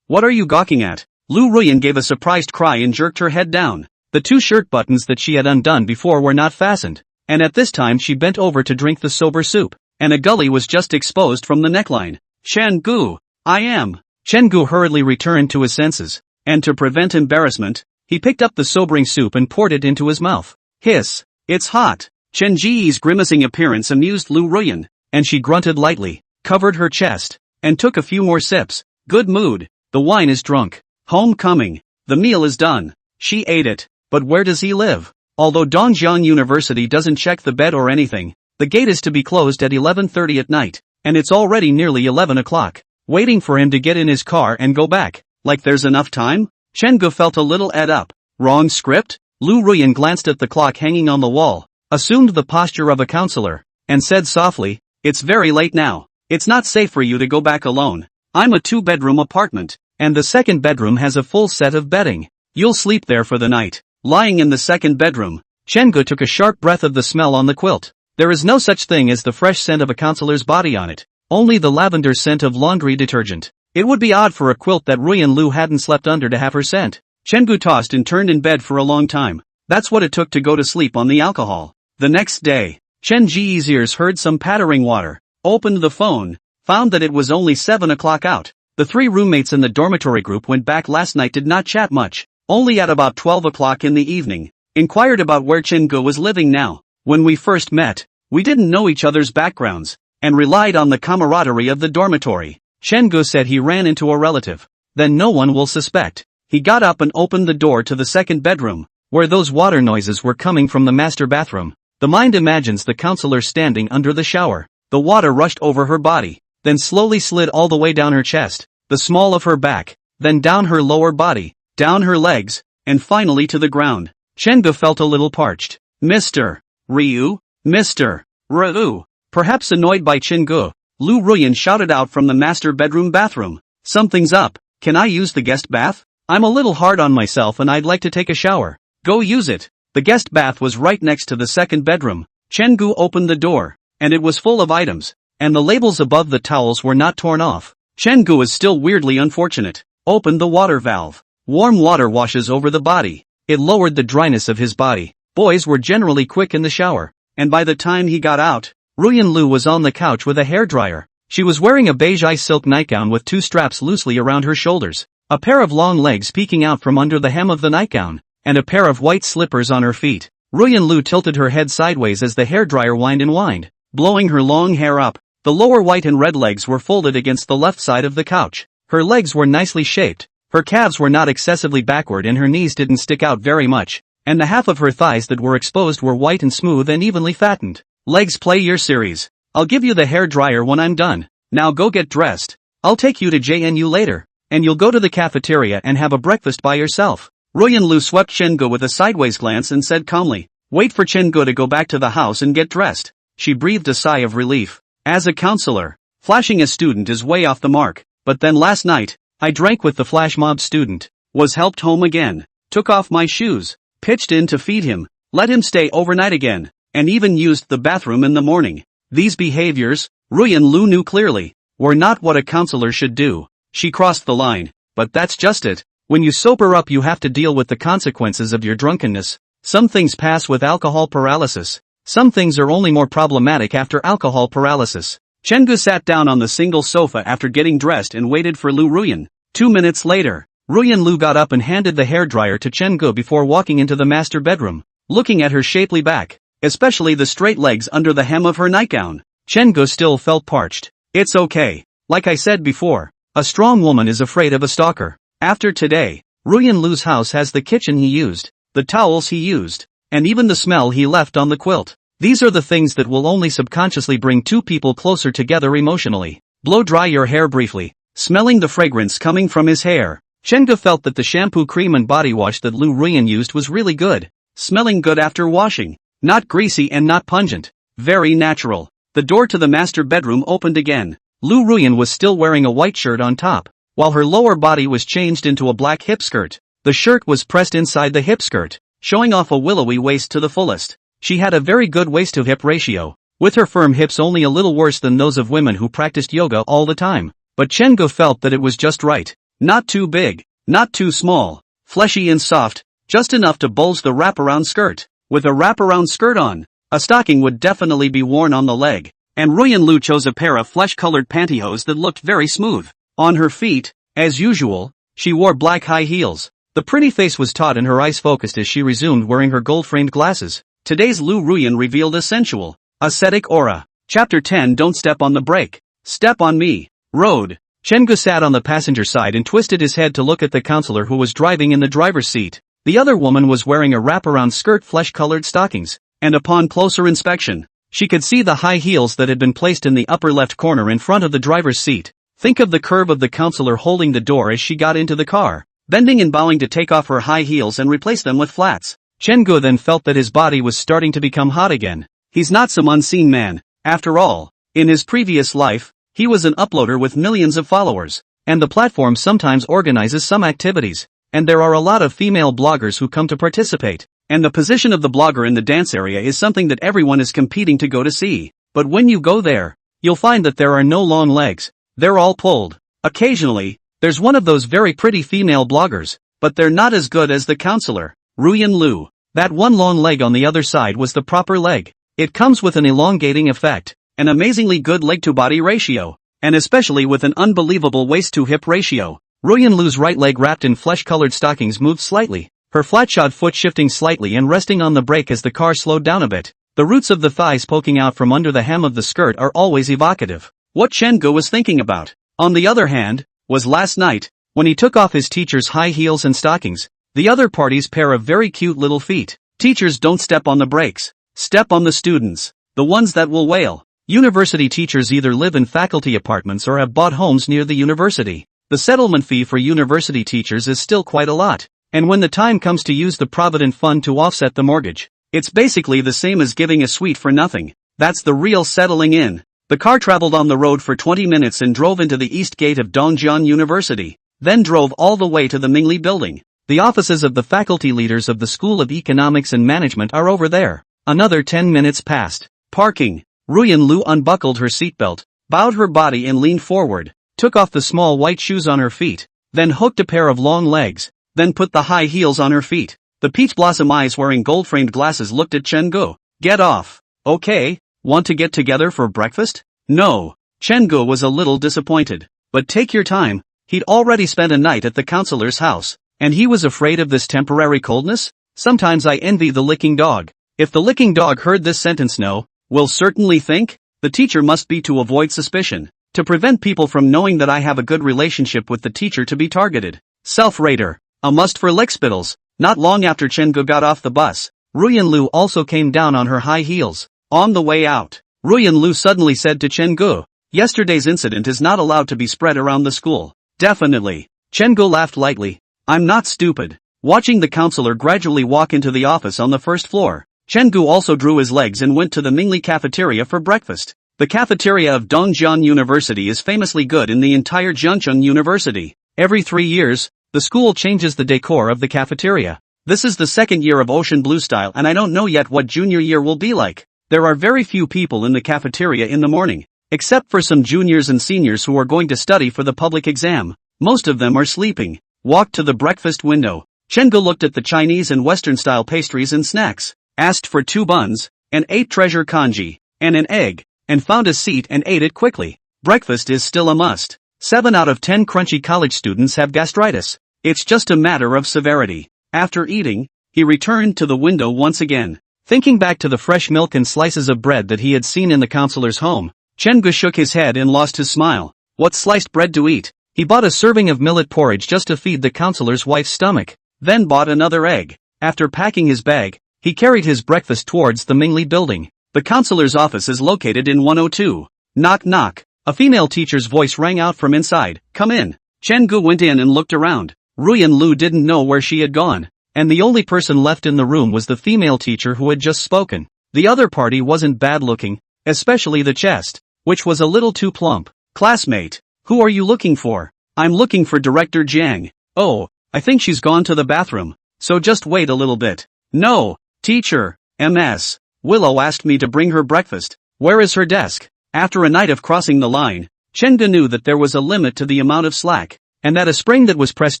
What are you gawking at?" Lu Ruyan gave a surprised cry and jerked her head down. The 2 shirt buttons that she had undone before were not fastened, and at this time she bent over to drink the sober soup, and a gully was just exposed from the neckline. "Chen-gu, I am." Chen-gu hurriedly returned to his senses, and to prevent embarrassment, he picked up the sobering soup and poured it into his mouth. Hiss, "It's hot." Chen Ji's grimacing appearance amused Lu Ruyan, and she grunted lightly, covered her chest, and took a few more sips. Good mood. The wine is drunk. Homecoming. The meal is done. She ate it. But where does he live? Although Dongjiang University doesn't check the bed or anything, the gate is to be closed at 11:30 at night, and it's already nearly 11 o'clock. Waiting for him to get in his car and go back. Like there's enough time? Chen-gu felt a little ed up. Wrong script? Lu Ruyan glanced at the clock hanging on the wall, assumed the posture of a counselor, and said softly, "It's very late now. It's not safe for you to go back alone. I'm a 2-bedroom apartment, and the second bedroom has a full set of bedding. You'll sleep there for the night." Lying in the second bedroom, Chen-gu took a sharp breath of the smell on the quilt. There is no such thing as the fresh scent of a counselor's body on it, only the lavender scent of laundry detergent. It would be odd for a quilt that Ruyan Lu hadn't slept under to have her scent. Chen-gu tossed and turned in bed for a long time. That's what it took to go to sleep on the alcohol. The next day, Chen Ji's ears heard some pattering water, opened the phone, found that it was only 7 o'clock out. The 3 roommates in the dormitory group went back last night, did not chat much, only at about 12 o'clock in the evening, inquired about where Chen-gu was living now. "When we first met, we didn't know each other's backgrounds, and relied on the camaraderie of the dormitory." Chen-gu said he ran into a relative. "Then no one will suspect." He got up and opened the door to the second bedroom, where those water noises were coming from the master bathroom. The mind imagines the counselor standing under the shower. The water rushed over her body, then slowly slid all the way down her chest, the small of her back, then down her lower body, down her legs, and finally to the ground. Chen-gu felt a little parched. Mr. Ryu? Mr. Ryu? Perhaps annoyed by Chin-gu, Lu Ruyan shouted out from the master bedroom bathroom. Something's up, can I use the guest bath? I'm a little hard on myself and I'd like to take a shower. Go use it. The guest bath was right next to the second bedroom. Chen-gu opened the door, and it was full of items, and the labels above the towels were not torn off. Chen-gu is still weirdly unfortunate. Opened the water valve. Warm water washes over the body. It lowered the dryness of his body. Boys were generally quick in the shower, and by the time he got out, Ruyan Lu was on the couch with a hairdryer. She was wearing a beige ice silk nightgown with two straps loosely around her shoulders, a pair of long legs peeking out from under the hem of the nightgown, and a pair of white slippers on her feet. Ruyan Lu tilted her head sideways as the hairdryer whined and whined, blowing her long hair up. The lower white and red legs were folded against the left side of the couch. Her legs were nicely shaped, her calves were not excessively backward and her knees didn't stick out very much, and the half of her thighs that were exposed were white and smooth and evenly fattened. Legs play your series. I'll give you the hair dryer when I'm done. Now go get dressed. I'll take you to JNU later, and you'll go to the cafeteria and have a breakfast by yourself. Ruyan Lu swept Chen-gu with a sideways glance and said calmly, wait for Chen-gu to go back to the house and get dressed. She breathed a sigh of relief. As a counselor, flashing a student is way off the mark, but then last night, I drank with the flash mob student, was helped home again, took off my shoes, pitched in to feed him, let him stay overnight again, and even used the bathroom in the morning. These behaviors, Ruyan Lu knew clearly, were not what a counselor should do. She crossed the line, but that's just it. When you sober up you have to deal with the consequences of your drunkenness. Some things pass with alcohol paralysis. Some things are only more problematic after alcohol paralysis. Chen-gu sat down on the single sofa after getting dressed and waited for Lu Ruyan. 2 minutes later, Ruyan Lu got up and handed the hairdryer to Chen-gu before walking into the master bedroom, looking at her shapely back, especially the straight legs under the hem of her nightgown. Chen-gu still felt parched. It's okay. Like I said before, a strong woman is afraid of a stalker. After today, Ruyan Lu's house has the kitchen he used, the towels he used, and even the smell he left on the quilt. These are the things that will only subconsciously bring two people closer together emotionally. Blow dry your hair briefly, smelling the fragrance coming from his hair. Chen-gu felt that the shampoo, cream and body wash that Lu Ruyan used was really good. Smelling good after washing. Not greasy and not pungent. Very natural. The door to the master bedroom opened again. Lu Ruyan was still wearing a white shirt on top, while her lower body was changed into a black hip skirt. The shirt was pressed inside the hip skirt, showing off a willowy waist to the fullest. She had a very good waist-to-hip ratio, with her firm hips only a little worse than those of women who practiced yoga all the time. But Chen-gu felt that it was just right. Not too big, not too small, fleshy and soft, just enough to bulge the wraparound skirt. With a wraparound skirt on, a stocking would definitely be worn on the leg, and Ruyan Lu chose a pair of flesh-colored pantyhose that looked very smooth. On her feet, as usual, she wore black high heels. The pretty face was taut and her eyes focused as she resumed wearing her gold-framed glasses. Today's Lu Ruyan revealed a sensual, ascetic aura. Chapter 10. Don't step on the brake. Step on me. Road. Chen-gu sat on the passenger side and twisted his head to look at the counselor who was driving in the driver's seat. The other woman was wearing a wraparound skirt, flesh-colored stockings, and upon closer inspection, she could see the high heels that had been placed in the upper left corner in front of the driver's seat. Think of the curve of the counselor holding the door as she got into the car, bending and bowing to take off her high heels and replace them with flats. Chen-gu then felt that his body was starting to become hot again. He's not some unseen man, after all. In his previous life, he was an uploader with millions of followers, and the platform sometimes organizes some activities, and there are a lot of female bloggers who come to participate, and the position of the blogger in the dance area is something that everyone is competing to go to see. But when you go there, you'll find that there are no long legs, they're all pulled. Occasionally, there's one of those very pretty female bloggers, but they're not as good as the counselor, Ruyan Lu. That one long leg on the other side was the proper leg. It comes with an elongating effect, an amazingly good leg-to-body ratio, and especially with an unbelievable waist-to-hip ratio. Ruyan Lu's right leg wrapped in flesh-colored stockings moved slightly, her flat-shod foot shifting slightly and resting on the brake as the car slowed down a bit. The roots of the thighs poking out from under the hem of the skirt are always evocative. What Chen-gu was thinking about, on the other hand, was last night, when he took off his teacher's high heels and stockings, the other party's pair of very cute little feet. Teachers don't step on the brakes. Step on the students, the ones that will wail. University teachers either live in faculty apartments or have bought homes near the university. The settlement fee for university teachers is still quite a lot, and when the time comes to use the Provident Fund to offset the mortgage, It's basically the same as giving a sweet for nothing. That's the real settling in. The car traveled on the road for 20 minutes and drove into the east gate of Dongjian University, then drove all the way to the Mingli building. The offices of the faculty leaders of the School of Economics and Management are over there. Another 10 minutes passed. Parking. Ruyan Lu unbuckled her seatbelt, bowed her body and leaned forward, took off the small white shoes on her feet, then hooked a pair of long legs, then put the high heels on her feet. The peach blossom eyes wearing gold-framed glasses looked at Chen Gu. Get off. Okay, want to get together for breakfast? No. Chen Gu was a little disappointed. But take your time, he'd already spent a night at the counselor's house, and he was afraid of this temporary coldness? Sometimes I envy the licking dog. If the licking dog heard this sentence, no, will certainly think, the teacher must be to avoid suspicion, to prevent people from knowing that I have a good relationship with the teacher to be targeted. Self-rater, a must for lickspittles. Not long after Chen Gu got off the bus, Ruyan Lu also came down on her high heels. On the way out, Ruyan Lu suddenly said to Chen Gu, yesterday's incident is not allowed to be spread around the school. Definitely. Chen Gu laughed lightly. I'm not stupid. Watching the counselor gradually walk into the office on the first floor, Chen Gu also drew his legs and went to the Mingli cafeteria for breakfast. The cafeteria of Dongjian University is famously good in the entire Jiangcheng University. Every 3 years, the school changes the decor of the cafeteria. This is the second year of ocean blue style and I don't know yet what junior year will be like. There are very few people in the cafeteria in the morning, except for some juniors and seniors who are going to study for the public exam. Most of them are sleeping. Walked to the breakfast window. Chen Gu looked at the Chinese and Western style pastries and snacks, asked for 2 buns, and 8 treasure congee, and an egg, and found a seat and ate it quickly. Breakfast is still a must. 7 out of 10 crunchy college students have gastritis. It's just a matter of severity. After eating, he returned to the window once again. Thinking back to the fresh milk and slices of bread that he had seen in the counselor's home, Chen Gu shook his head and lost his smile. What sliced bread to eat? He bought a serving of millet porridge just to feed the counselor's wife's stomach, then bought another egg. After packing his bag, he carried his breakfast towards the Mingli building. The counselor's office is located in 102. Knock knock. A female teacher's voice rang out from inside. Come in. Chen Gu went in and looked around. Ruyan Lu didn't know where she had gone, and the only person left in the room was the female teacher who had just spoken. The other party wasn't bad looking, especially the chest, which was a little too plump. Classmate, who are you looking for? I'm looking for Director Jiang. Oh, I think she's gone to the bathroom, so just wait a little bit. No, teacher, Ms. Willow asked me to bring her breakfast. Where is her desk? After a night of crossing the line, Chen Gu knew that there was a limit to the amount of slack, and that a spring that was pressed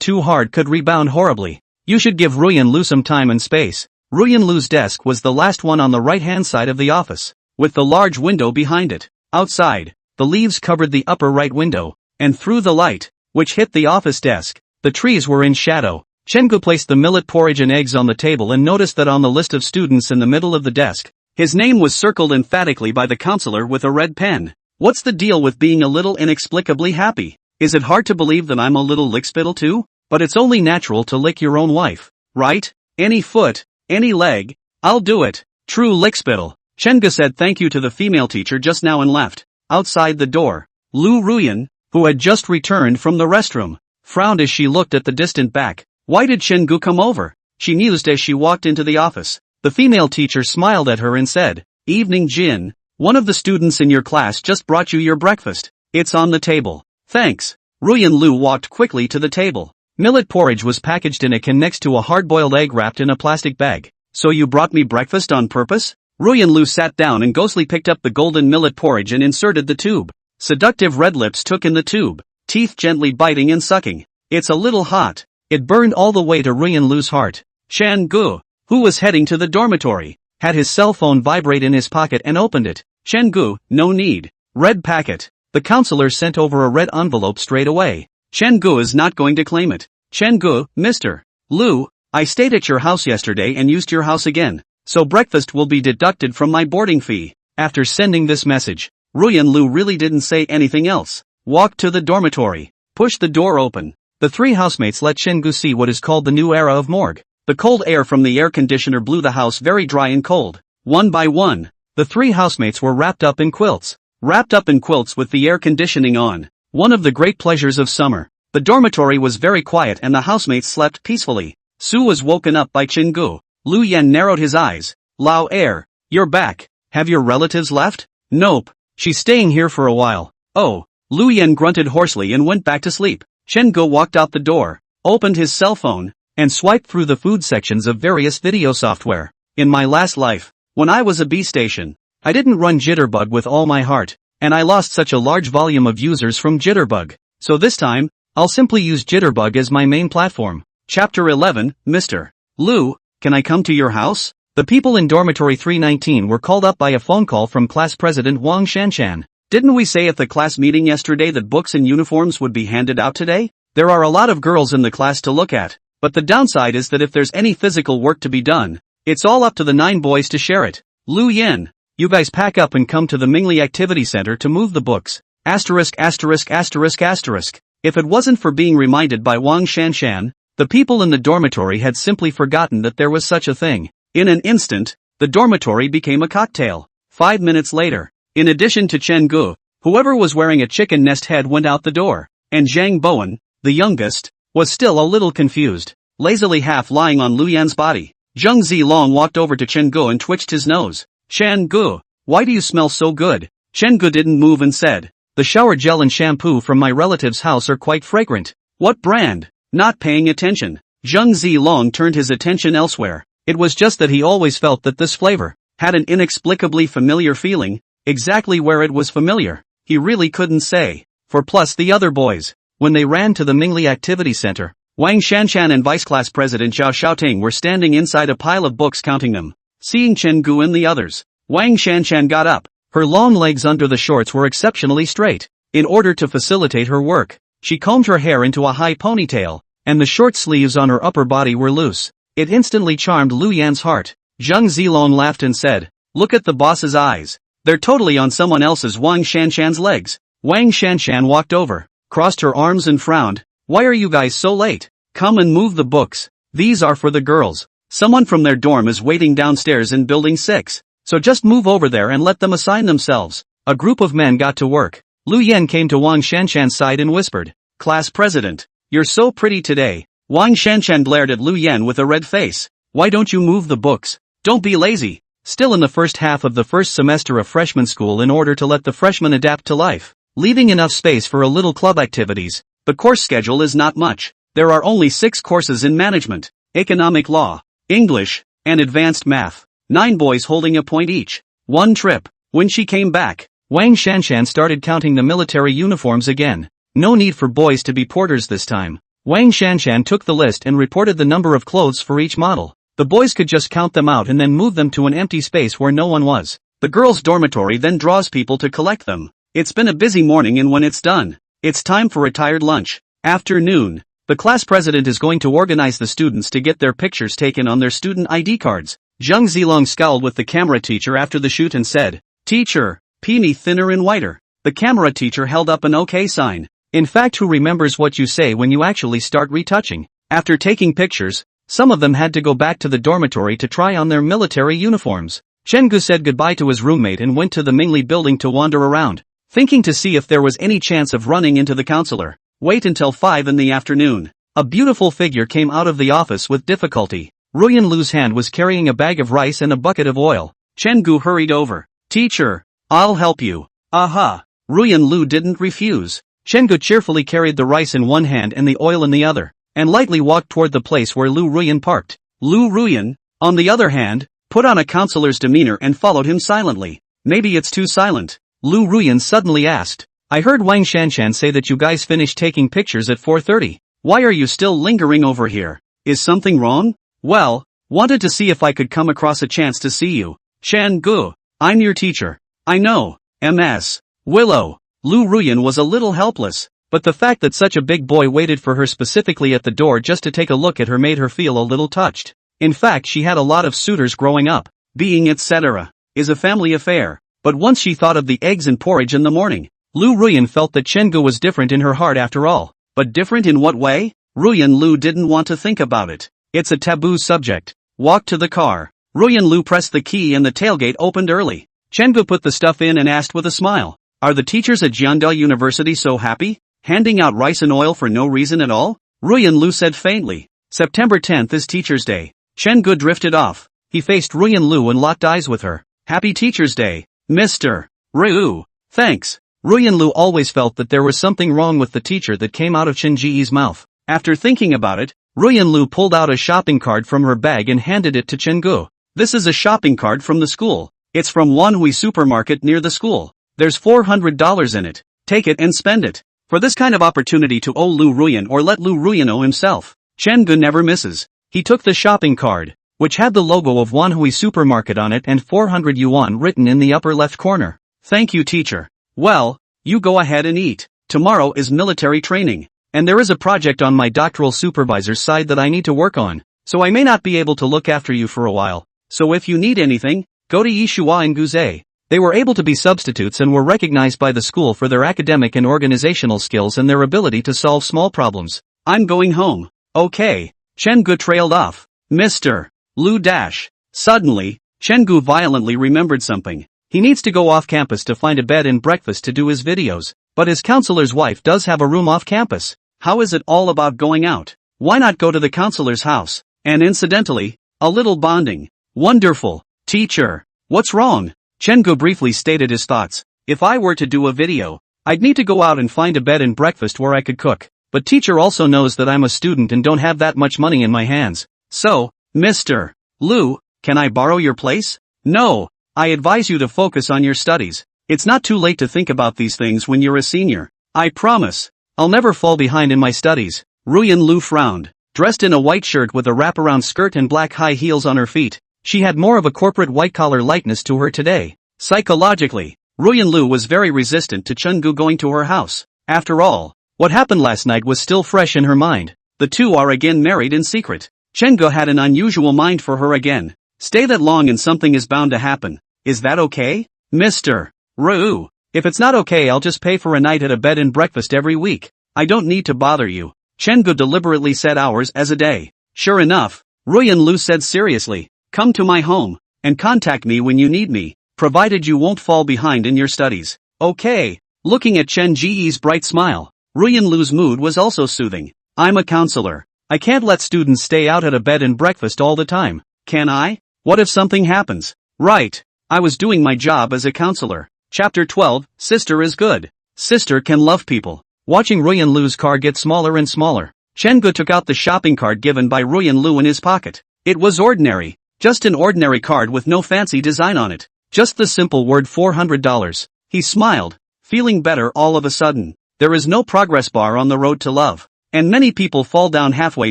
too hard could rebound horribly. You should give Ruyan Lu some time and space. Ruyan Lu's desk was the last one on the right-hand side of the office, with the large window behind it. Outside, the leaves covered the upper right window, and through the light, which hit the office desk, the trees were in shadow. Chen Gu placed the millet porridge and eggs on the table and noticed that on the list of students in the middle of the desk, his name was circled emphatically by the counselor with a red pen. What's the deal with being a little inexplicably happy? Is it hard to believe that I'm a little lickspittle too? But it's only natural to lick your own wife, right? Any foot, any leg, I'll do it. True lickspittle. Chen Gu said thank you to the female teacher just now and left. Outside the door, Lu Ruyan, who had just returned from the restroom, frowned as she looked at the distant back. Why did Chen Gu come over? She mused as she walked into the office. The female teacher smiled at her and said, Evening Jin, one of the students in your class just brought you your breakfast. It's on the table. Thanks. Ruyan Lu walked quickly to the table. Millet porridge was packaged in a can next to a hard-boiled egg wrapped in a plastic bag. So you brought me breakfast on purpose? Ruyan Lu sat down and ghostly picked up the golden millet porridge and inserted the tube. Seductive red lips took in the tube, teeth gently biting and sucking. It's a little hot. It burned all the way to Ruyan Lu's heart. Chen Gu, who was heading to the dormitory, had his cell phone vibrate in his pocket and opened it. Chen Gu, no need. Red packet. The counselor sent over a red envelope straight away. Chen Gu is not going to claim it. Chen Gu, Mr. Lu, I stayed at your house yesterday and used your house again, so breakfast will be deducted from my boarding fee. After sending this message, Ruyan Lu really didn't say anything else. Walked to the dormitory, pushed the door open. The 3 housemates let Chen Gu see what is called the new era of morgue. The cold air from the air conditioner blew the house very dry and cold. One by one, the 3 housemates were wrapped up in quilts. Wrapped up in quilts with the air conditioning on. One of the great pleasures of summer. The dormitory was very quiet and the housemates slept peacefully. Su was woken up by Chen Gu. Lu Yan narrowed his eyes, Lao Air, you're back. Have your relatives left? Nope. She's staying here for a while. Oh. Lu Yan grunted hoarsely and went back to sleep. Chen Ge walked out the door, opened his cell phone, and swiped through the food sections of various video software. In my last life, when I was a B station, I didn't run Jitterbug with all my heart, and I lost such a large volume of users from Jitterbug. So this time, I'll simply use Jitterbug as my main platform. Chapter 11, Mr. Lu, can I come to your house? The people in dormitory 319 were called up by a phone call from class president Wang Shanshan. Didn't we say at the class meeting yesterday that books and uniforms would be handed out today? There are a lot of girls in the class to look at, but the downside is that if there's any physical work to be done, it's all up to the 9 boys to share it. Lu Yin, you guys pack up and come to the Mingli Activity Center to move the books. Asterisk asterisk asterisk asterisk. If it wasn't for being reminded by Wang Shanshan, the people in the dormitory had simply forgotten that there was such a thing. In an instant, the dormitory became a cocktail. 5 minutes later, in addition to Chen Ge, whoever was wearing a chicken nest head went out the door, and Zhang Bowen, the youngest, was still a little confused, lazily half lying on Lu Yan's body. Zheng Zilong walked over to Chen Ge and twitched his nose. Chen Ge, why do you smell so good? Chen Ge didn't move and said, the shower gel and shampoo from my relative's house are quite fragrant. What brand? Not paying attention. Zheng Zilong turned his attention elsewhere. It was just that he always felt that this flavor had an inexplicably familiar feeling. Exactly where it was familiar, he really couldn't say. For plus the other boys, when they ran to the Mingli Activity Center, Wang Shanshan and Vice Class President Zhao Xiaoting were standing inside a pile of books counting them. Seeing Chen Ge and the others, Wang Shanshan got up. Her long legs under the shorts were exceptionally straight. In order to facilitate her work, she combed her hair into a high ponytail, and the short sleeves on her upper body were loose. It instantly charmed Lu Yan's heart. Zheng Zilong laughed and said, look at the boss's eyes. They're totally on someone else's Wang Shanshan's legs. Wang Shanshan walked over, crossed her arms and frowned. Why are you guys so late? Come and move the books. These are for the girls. Someone from their dorm is waiting downstairs in building 6. So just move over there and let them assign themselves. A group of men got to work. Lu Yan came to Wang Shanshan's side and whispered, Class President, you're so pretty today. Wang Shanshan glared at Lu Yan with a red face. Why don't you move the books? Don't be lazy. Still in the first half of the first semester of freshman school in order to let the freshmen adapt to life, leaving enough space for a little club activities. The course schedule is not much. There are only 6 courses in management, economic law, English, and advanced math. 9 boys holding a point each. 1 trip. When she came back, Wang Shanshan started counting the military uniforms again. No need for boys to be porters this time. Wang Shanshan took the list and reported the number of clothes for each model. The boys could just count them out and then move them to an empty space where no one was. The girls' dormitory then draws people to collect them. It's been a busy morning, and when it's done, it's time for retired lunch. Afternoon. The class president is going to organize the students to get their pictures taken on their student ID cards. Zheng Zilong scowled with the camera teacher after the shoot and said, Teacher, pee me thinner and whiter. The camera teacher held up an OK sign. In fact, who remembers what you say when you actually start retouching? After taking pictures, some of them had to go back to the dormitory to try on their military uniforms. Chen Ge said goodbye to his roommate and went to the Mingli building to wander around, thinking to see if there was any chance of running into the counselor. Wait until 5 in the afternoon. A beautiful figure came out of the office with difficulty. Ruyan Lu's hand was carrying a bag of rice and a bucket of oil. Chen Ge hurried over. Teacher, I'll help you. Aha. Ruyan Lu didn't refuse. Chen Ge cheerfully carried the rice in one hand and the oil in the other, and lightly walked toward the place where Lu Ruyan parked. Lu Ruyan, on the other hand, put on a counselor's demeanor and followed him silently. Maybe it's too silent. Lu Ruyan suddenly asked. I heard Wang Shanshan say that you guys finished taking pictures at 4:30. Why are you still lingering over here? Is something wrong? Well, wanted to see if I could come across a chance to see you. Chen Ge, I'm your teacher. I know, Ms. Willow. Lu Ruyan was a little helpless, but the fact that such a big boy waited for her specifically at the door just to take a look at her made her feel a little touched. In fact, she had a lot of suitors growing up. Being etc. is a family affair. But once she thought of the eggs and porridge in the morning, Lu Ruyan felt that Chen Ge was different in her heart after all. But different in what way? Ruyan Lu didn't want to think about it. It's a taboo subject. Walked to the car. Ruyan Lu pressed the key and the tailgate opened early. Chen Ge put the stuff in and asked with a smile. Are the teachers at Jiandao University so happy? Handing out rice and oil for no reason at all? Ruyan Lu said faintly. September 10th is Teacher's Day. Chen Ge drifted off. He faced Ruyan Lu and locked eyes with her. Happy Teacher's Day, Mr. Ryu. Thanks. Ruyan Lu always felt that there was something wrong with the teacher that came out of Chen Ji's mouth. After thinking about it, Ruyan Lu pulled out a shopping card from her bag and handed it to Chen Gu. This is a shopping card from the school. It's from Manhwa supermarket near the school. There's $400 in it. Take it and spend it. For this kind of opportunity to owe Lu Ruyan or let Lu Ruyan owe himself. Chen Gu never misses. He took the shopping card, which had the logo of Manhwa supermarket on it and 400 yuan written in the upper left corner. Thank you, teacher. Well, you go ahead and eat. Tomorrow is military training, and there is a project on my doctoral supervisor's side that I need to work on, so I may not be able to look after you for a while. So if you need anything, go to Yishua and Guze. They were able to be substitutes and were recognized by the school for their academic and organizational skills and their ability to solve small problems. I'm going home. Okay. Chen Gu trailed off. Mr. Lu dash. Suddenly, Chen Gu violently remembered something. He needs to go off campus to find a bed and breakfast to do his videos, but his counselor's wife does have a room off campus. How is it all about going out? Why not go to the counselor's house? And incidentally, a little bonding. Wonderful. Teacher. What's wrong? Chen Gu briefly stated his thoughts. If I were to do a video, I'd need to go out and find a bed and breakfast where I could cook. But teacher also knows that I'm a student and don't have that much money in my hands. So, Mr. Lu, can I borrow your place? No. I advise you to focus on your studies. It's not too late to think about these things when you're a senior. I promise. I'll never fall behind in my studies. Ruyan Lu frowned. Dressed in a white shirt with a wraparound skirt and black high heels on her feet, she had more of a corporate white-collar lightness to her today. Psychologically, Ruyan Lu was very resistant to Chen Gu going to her house. After all, what happened last night was still fresh in her mind. The two are again married in secret. Chen Gu had an unusual mind for her again. Stay that long and something is bound to happen. Is that okay? Mr. Ryu. If it's not okay, I'll just pay for a night at a bed and breakfast every week. I don't need to bother you. Chen Gu deliberately said hours as a day. Sure enough, Ruyan Lu said seriously, come to my home, and contact me when you need me, provided you won't fall behind in your studies. Okay. Looking at Chen Ji's bright smile, Ruyan Lu's mood was also soothing. I'm a counselor. I can't let students stay out at a bed and breakfast all the time. Can I? What if something happens? Right. I was doing my job as a counselor. Chapter 12, Sister is good. Sister can love people. Watching Ruyan Lu's car get smaller and smaller, Chen Gu took out the shopping card given by Ruyan Lu in his pocket. It was ordinary. Just an ordinary card with no fancy design on it. Just the simple word $400. He smiled, feeling better all of a sudden. There is no progress bar on the road to love. And many people fall down halfway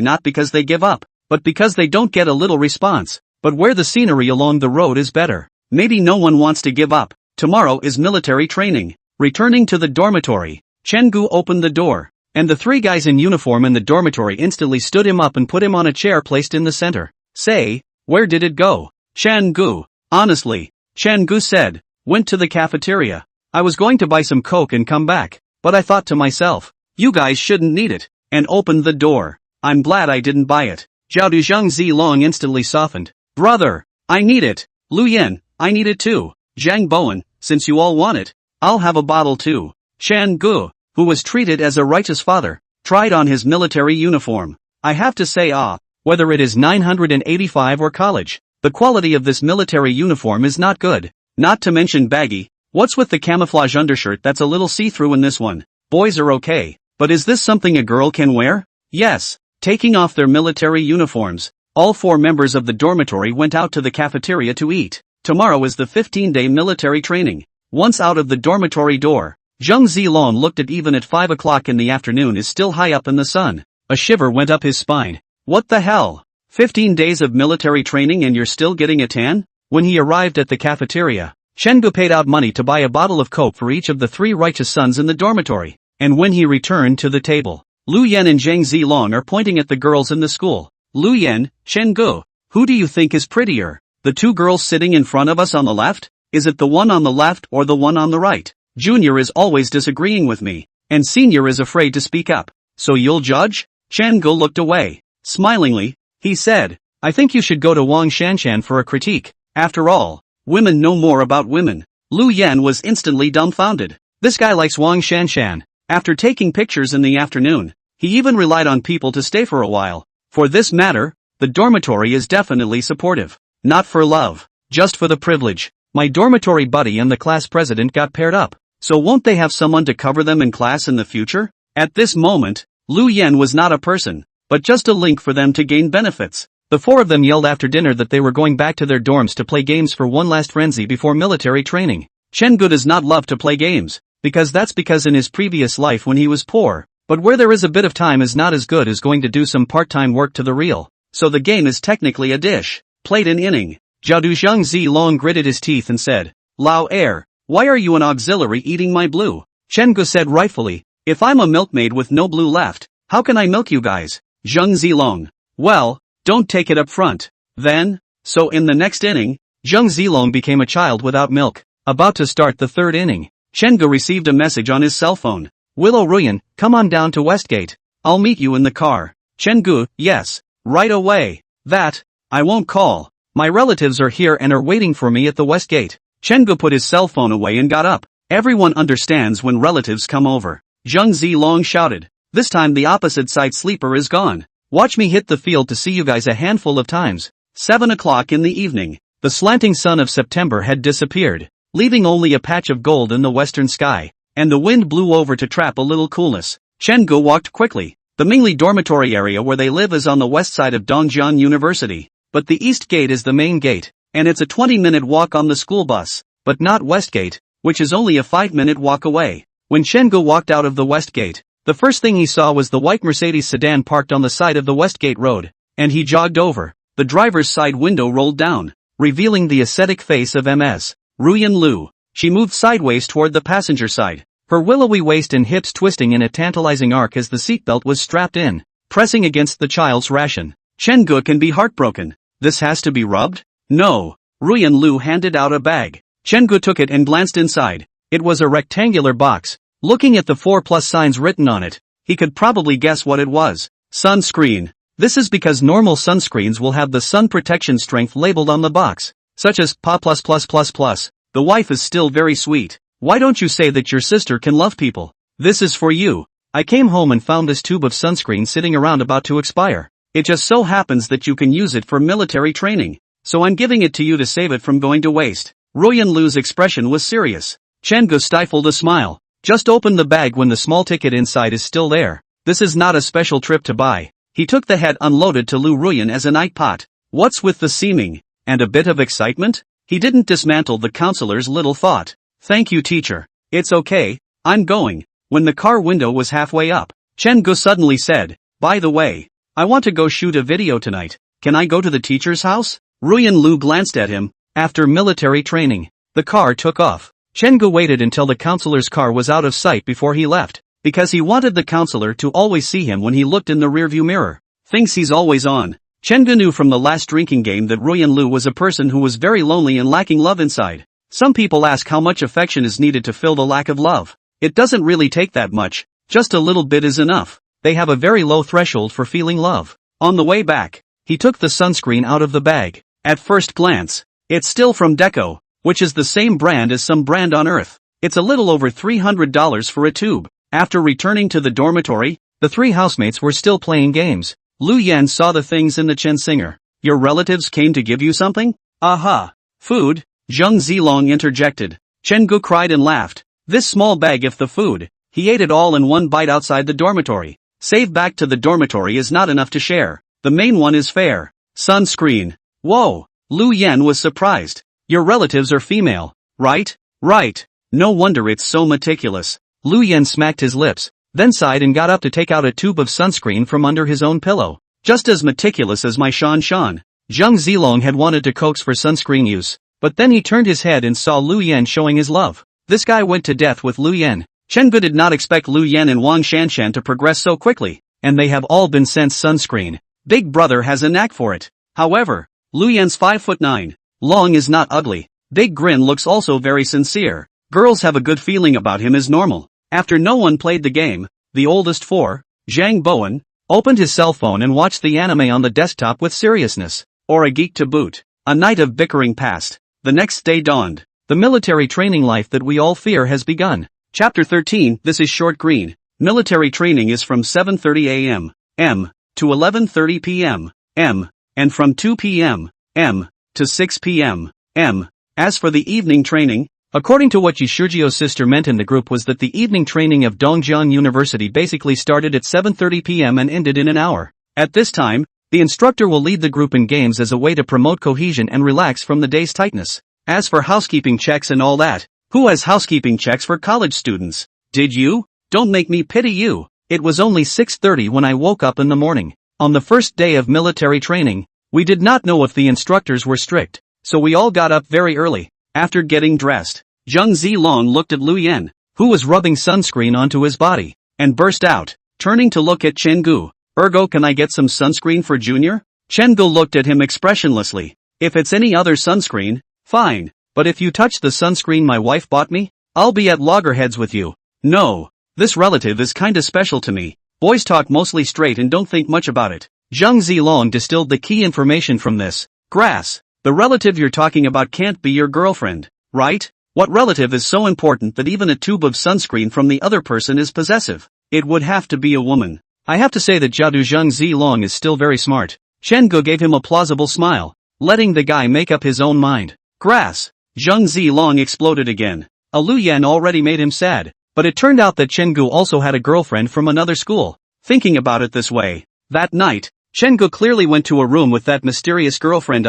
not because they give up, but because they don't get a little response. But where the scenery along the road is better. Maybe no one wants to give up. Tomorrow is military training. Returning to the dormitory, Chen Gu opened the door, and the three guys in uniform in the dormitory instantly stood him up and put him on a chair placed in the center. Say, where did it go? Chen Gu. Honestly, Chen Gu said, went to the cafeteria. I was going to buy some Coke and come back, but I thought to myself, you guys shouldn't need it, and opened the door. I'm glad I didn't buy it. Zhao Duzhang Zilong instantly softened. Brother, I need it. Lu Yan, I need it too. Zhang Bowen, since you all want it, I'll have a bottle too. Chen Gu, who was treated as a righteous father, tried on his military uniform. I have to say whether it is 985 or college, the quality of this military uniform is not good. Not to mention baggy. What's with the camouflage undershirt that's a little see-through in this one? Boys are okay, but is this something a girl can wear? Yes. Taking off their military uniforms, all four members of the dormitory went out to the cafeteria to eat. Tomorrow is the 15-day military training. Once out of the dormitory door, Zhang Zilong looked at even at 5 o'clock in the afternoon is still high up in the sun. A shiver went up his spine. What the hell? 15 days of military training and you're still getting a tan? When he arrived at the cafeteria, Chen Gu paid out money to buy a bottle of Coke for each of the three righteous sons in the dormitory. And when he returned to the table, Lu Yan and Zhang Zilong are pointing at the girls in the school. Lu Yan, Chen Gu, who do you think is prettier? The two girls sitting in front of us on the left? Is it the one on the left or the one on the right? Junior is always disagreeing with me, and Senior is afraid to speak up. So you'll judge? Chen Gu looked away. Smilingly, he said, I think you should go to Wang Shanshan for a critique. After all, women know more about women. Lu Yan was instantly dumbfounded. This guy likes Wang Shanshan. After taking pictures in the afternoon, he even relied on people to stay for a while. For this matter, the dormitory is definitely supportive. Not for love. Just for the privilege. My dormitory buddy and the class president got paired up. So won't they have someone to cover them in class in the future? At this moment, Lu Yen was not a person, but just a link for them to gain benefits. The four of them yelled after dinner that they were going back to their dorms to play games for one last frenzy before military training. Chen-gu does not love to play games, because in his previous life when he was poor, but where there is a bit of time is not as good as going to do some part-time work to the real. So the game is technically a dish, played in inning. Jiaodu Zhang Zilong gritted his teeth and said, Lao Air, why are you an auxiliary eating my blue? Chen-gu said rightfully, if I'm a milkmaid with no blue left, how can I milk you guys? Zhang Zilong. Well, don't take it up front. Then, so in the next inning, Zhang Zilong became a child without milk. About to start the third inning, Chen-gu received a message on his cell phone. Willow Ruyan, come on down to Westgate. I'll meet you in the car. Chen-gu, yes, right away. That, I won't call. My relatives are here and are waiting for me at the Westgate. Chen-gu put his cell phone away and got up. Everyone understands when relatives come over. Zhang Zilong shouted. This time the opposite side sleeper is gone. Watch me hit the field to see you guys a handful of times. 7 o'clock in the evening. The slanting sun of September had disappeared, leaving only a patch of gold in the western sky, and the wind blew over to trap a little coolness. Chen-gu walked quickly. The Mingli dormitory area where they live is on the west side of Dongjian University, but the east gate is the main gate, and it's a 20-minute walk on the school bus, but not Westgate, which is only a 5-minute walk away. When Chen-gu walked out of the West Gate, the first thing he saw was the white Mercedes sedan parked on the side of the Westgate Road, and he jogged over. The driver's side window rolled down, revealing the ascetic face of Ms. Ruyan Lu. She moved sideways toward the passenger side, her willowy waist and hips twisting in a tantalizing arc as the seatbelt was strapped in, pressing against the child's ration. Chen-gu can be heartbroken. This has to be rubbed? No. Ruyan Lu handed out a bag. Chen-gu took it and glanced inside. It was a rectangular box. Looking at the 4+ signs written on it, he could probably guess what it was. Sunscreen. This is because normal sunscreens will have the sun protection strength labeled on the box, such as PA++++. The wife is still very sweet. Why don't you say that your sister can love people? This is for you. I came home and found this tube of sunscreen sitting around about to expire. It just so happens that you can use it for military training, so I'm giving it to you to save it from going to waste. Ruyan Lu's expression was serious. Chen-gu stifled a smile. Just open the bag when the small ticket inside is still there. This is not a special trip to buy. He took the head unloaded to Lu Ruyan as a night pot. What's with the seeming, and a bit of excitement? He didn't dismantle the counselor's little thought. Thank you, teacher. It's okay, I'm going. When the car window was halfway up, Chen-gu suddenly said, by the way, I want to go shoot a video tonight. Can I go to the teacher's house? Ruyan Lu glanced at him. After military training, the car took off. Chen-gu waited until the counselor's car was out of sight before he left, because he wanted the counselor to always see him when he looked in the rearview mirror. Thinks he's always on. Chen-gu knew from the last drinking game that Ruyan Lu was a person who was very lonely and lacking love inside. Some people ask how much affection is needed to fill the lack of love. It doesn't really take that much, just a little bit is enough. They have a very low threshold for feeling love. On the way back, he took the sunscreen out of the bag. At first glance, it's still from Deco, which is the same brand as some brand on Earth. It's a little over $300 for a tube. After returning to the dormitory, the three housemates were still playing games. Lu Yan saw the things in the Chen Singer. Your relatives came to give you something? Aha. Food? Zhang Zilong interjected. Chen-gu cried and laughed. This small bag if the food. He ate it all in one bite outside the dormitory. Save back to the dormitory is not enough to share. The main one is fair. Sunscreen. Whoa. Lu Yan was surprised. Your relatives are female, right? Right. No wonder it's so meticulous. Lu Yan smacked his lips, then sighed and got up to take out a tube of sunscreen from under his own pillow. Just as meticulous as my Shan Shan. Zhang Zilong had wanted to coax for sunscreen use, but then he turned his head and saw Lu Yan showing his love. This guy went to death with Lu Yan. Chen-gu did not expect Lu Yan and Wang Shanshan to progress so quickly, and they have all been sent sunscreen. Big brother has a knack for it. However, Lu Yan's 5'9". Long is not ugly. Big grin looks also very sincere. Girls have a good feeling about him as normal. After no one played the game, the oldest four, Zhang Bowen, opened his cell phone and watched the anime on the desktop with seriousness, or a geek to boot. A night of bickering passed. The next day dawned. The military training life that we all fear has begun. Chapter 13. This is short green. Military training is from 7:30 a.m. to 11:30 p.m. and from 2 p.m. to to 6 p.m. As for the evening training, according to what Shurjio's sister meant in the group was that the evening training of Dongjiang University basically started at 7:30 p.m. and ended in an hour. At this time, the instructor will lead the group in games as a way to promote cohesion and relax from the day's tightness. As for housekeeping checks and all that, who has housekeeping checks for college students? Did you? Don't make me pity you. It was only 6:30 when I woke up in the morning. On the first day of military training, we did not know if the instructors were strict, so we all got up very early. After getting dressed, Zheng Zilong looked at Lu Yan, who was rubbing sunscreen onto his body, and burst out, turning to look at Chen Gu. Ergo, can I get some sunscreen for Junior? Chen Gu looked at him expressionlessly. If it's any other sunscreen, fine, but if you touch the sunscreen my wife bought me, I'll be at loggerheads with you. No, this relative is kinda special to me. Boys talk mostly straight and don't think much about it. Zheng Zilong distilled the key information from this. Grass. The relative you're talking about can't be your girlfriend, right? What relative is so important that even a tube of sunscreen from the other person is possessive? It would have to be a woman. I have to say that Jiadu Zheng Zilong is still very smart. Chen Gu gave him a plausible smile, letting the guy make up his own mind. Grass. Zheng Zilong exploded again. A Lu Yan already made him sad, but it turned out that Chen Gu also had a girlfriend from another school. Thinking about it this way, that night, Chen Gu clearly went to a room with that mysterious girlfriend.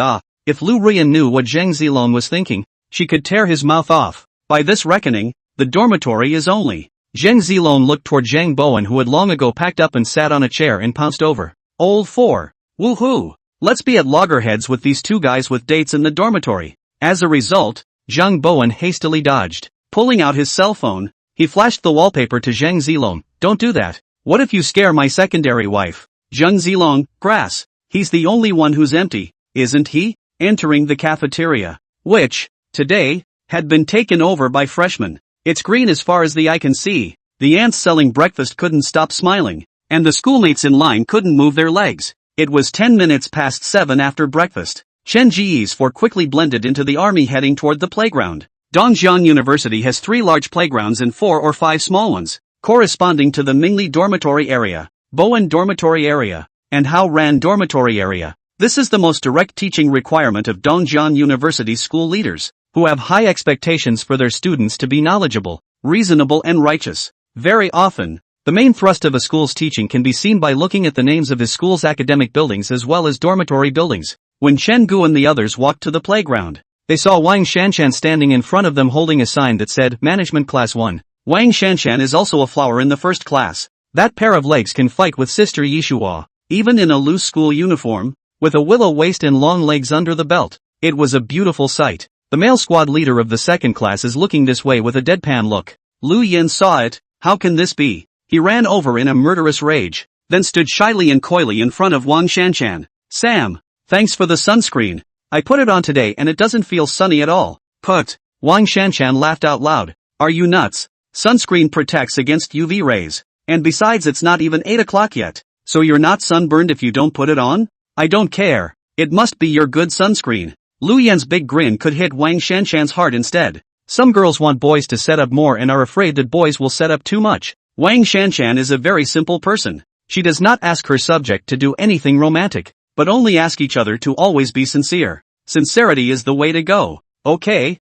If Lu Rian knew what Zheng Zilong was thinking, she could tear his mouth off. By this reckoning, the dormitory is only. Zheng Zilong looked toward Zhang Bowen, who had long ago packed up and sat on a chair and pounced over. Old 4. Woohoo! Let's be at loggerheads with these two guys with dates in the dormitory. As a result, Zhang Bowen hastily dodged. Pulling out his cell phone, he flashed the wallpaper to Zheng Zilong. Don't do that. What if you scare my secondary wife? Zheng Zilong, grass. He's the only one who's empty, isn't he? Entering the cafeteria, which, today, had been taken over by freshmen. It's green as far as the eye can see. The ants selling breakfast couldn't stop smiling, and the schoolmates in line couldn't move their legs. It was 10 minutes past 7 after breakfast. Chen Ji's 4 quickly blended into the army heading toward the playground. Dongjiang University has 3 large playgrounds and 4 or 5 small ones, corresponding to the Mingli dormitory area, Bowen dormitory area, and Hao Ran dormitory area. This is the most direct teaching requirement of Dongjiang University's school leaders, who have high expectations for their students to be knowledgeable, reasonable and righteous. Very often, the main thrust of a school's teaching can be seen by looking at the names of his school's academic buildings as well as dormitory buildings. When Chen Gu and the others walked to the playground, they saw Wang Shanshan standing in front of them holding a sign that said, Management Class 1. Wang Shanshan is also a flower in the first class. That pair of legs can fight with Sister Yishua, even in a loose school uniform, with a willow waist and long legs under the belt. It was a beautiful sight. The male squad leader of the second class is looking this way with a deadpan look. Lu Yin saw it. How can this be? He ran over in a murderous rage, then stood shyly and coyly in front of Wang Shanshan. Sam, thanks for the sunscreen. I put it on today and it doesn't feel sunny at all. Put. Wang Shanshan laughed out loud. Are you nuts? Sunscreen protects against UV rays. And besides, it's not even 8 o'clock yet. So you're not sunburned if you don't put it on? I don't care. It must be your good sunscreen. Lu Yan's big grin could hit Wang Shanshan's heart instead. Some girls want boys to set up more and are afraid that boys will set up too much. Wang Shanshan is a very simple person. She does not ask her subject to do anything romantic, but only ask each other to always be sincere. Sincerity is the way to go. Okay,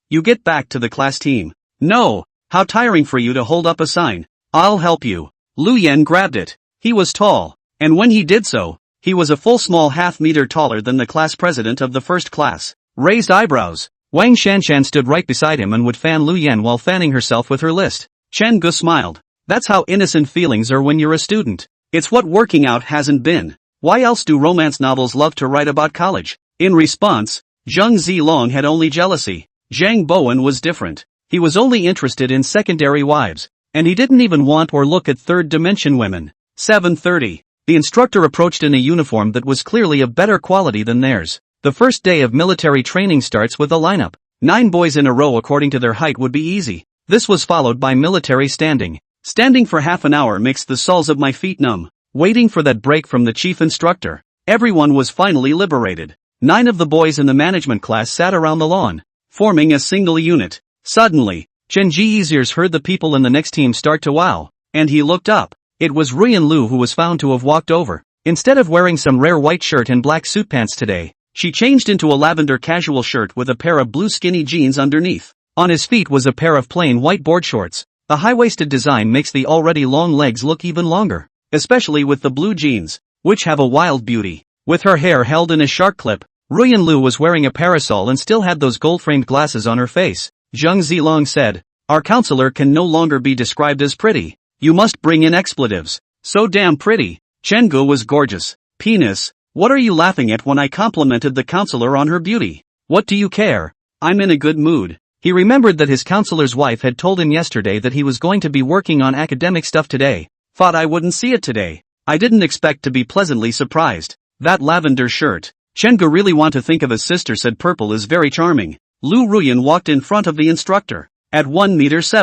you get back to the class team. No, how tiring for you to hold up a sign. I'll help you. Lu Yan grabbed it. He was tall, and when he did so, he was a full small half-meter taller than the class president of the first class. Raised eyebrows. Wang Shanshan stood right beside him and would fan Lu Yan while fanning herself with her list. Chen Gu smiled. That's how innocent feelings are when you're a student. It's what working out hasn't been. Why else do romance novels love to write about college? In response, Zheng Zilong had only jealousy. Zhang Bowen was different. He was only interested in secondary wives, and he didn't even want or look at third-dimension women. 7:30. The instructor approached in a uniform that was clearly of better quality than theirs. The first day of military training starts with a lineup. 9 boys in a row according to their height would be easy. This was followed by military standing. Standing for half an hour makes the soles of my feet numb. Waiting for that break from the chief instructor. Everyone was finally liberated. 9 of the boys in the management class sat around the lawn, forming a single unit. Suddenly, Chen Ji's ears heard the people in the next team start to wow, and he looked up. It was Ruyan Lu who was found to have walked over. Instead of wearing some rare white shirt and black suit pants today, She changed into a lavender casual shirt with a pair of blue skinny jeans underneath. On his feet was a pair of plain white board shorts. The high-waisted design makes the already long legs look even longer, especially with the blue jeans, which have a wild beauty. With her hair held in a shark clip, Ruyan Lu was wearing a parasol and still had those gold-framed glasses on her face. Zhang Zilong said, "Our counselor can no longer be described as pretty. You must bring in expletives. So damn pretty." Chen Gu was gorgeous. Penis, what are you laughing at when I complimented the counselor on her beauty? What do you care? I'm in a good mood. He remembered that his counselor's wife had told him yesterday that he was going to be working on academic stuff today. Thought I wouldn't see it today. I didn't expect to be pleasantly surprised. That lavender shirt. Chen Gu really want to think of his sister said purple is very charming. Lu Ruyan walked in front of the instructor. At 1.7 meters,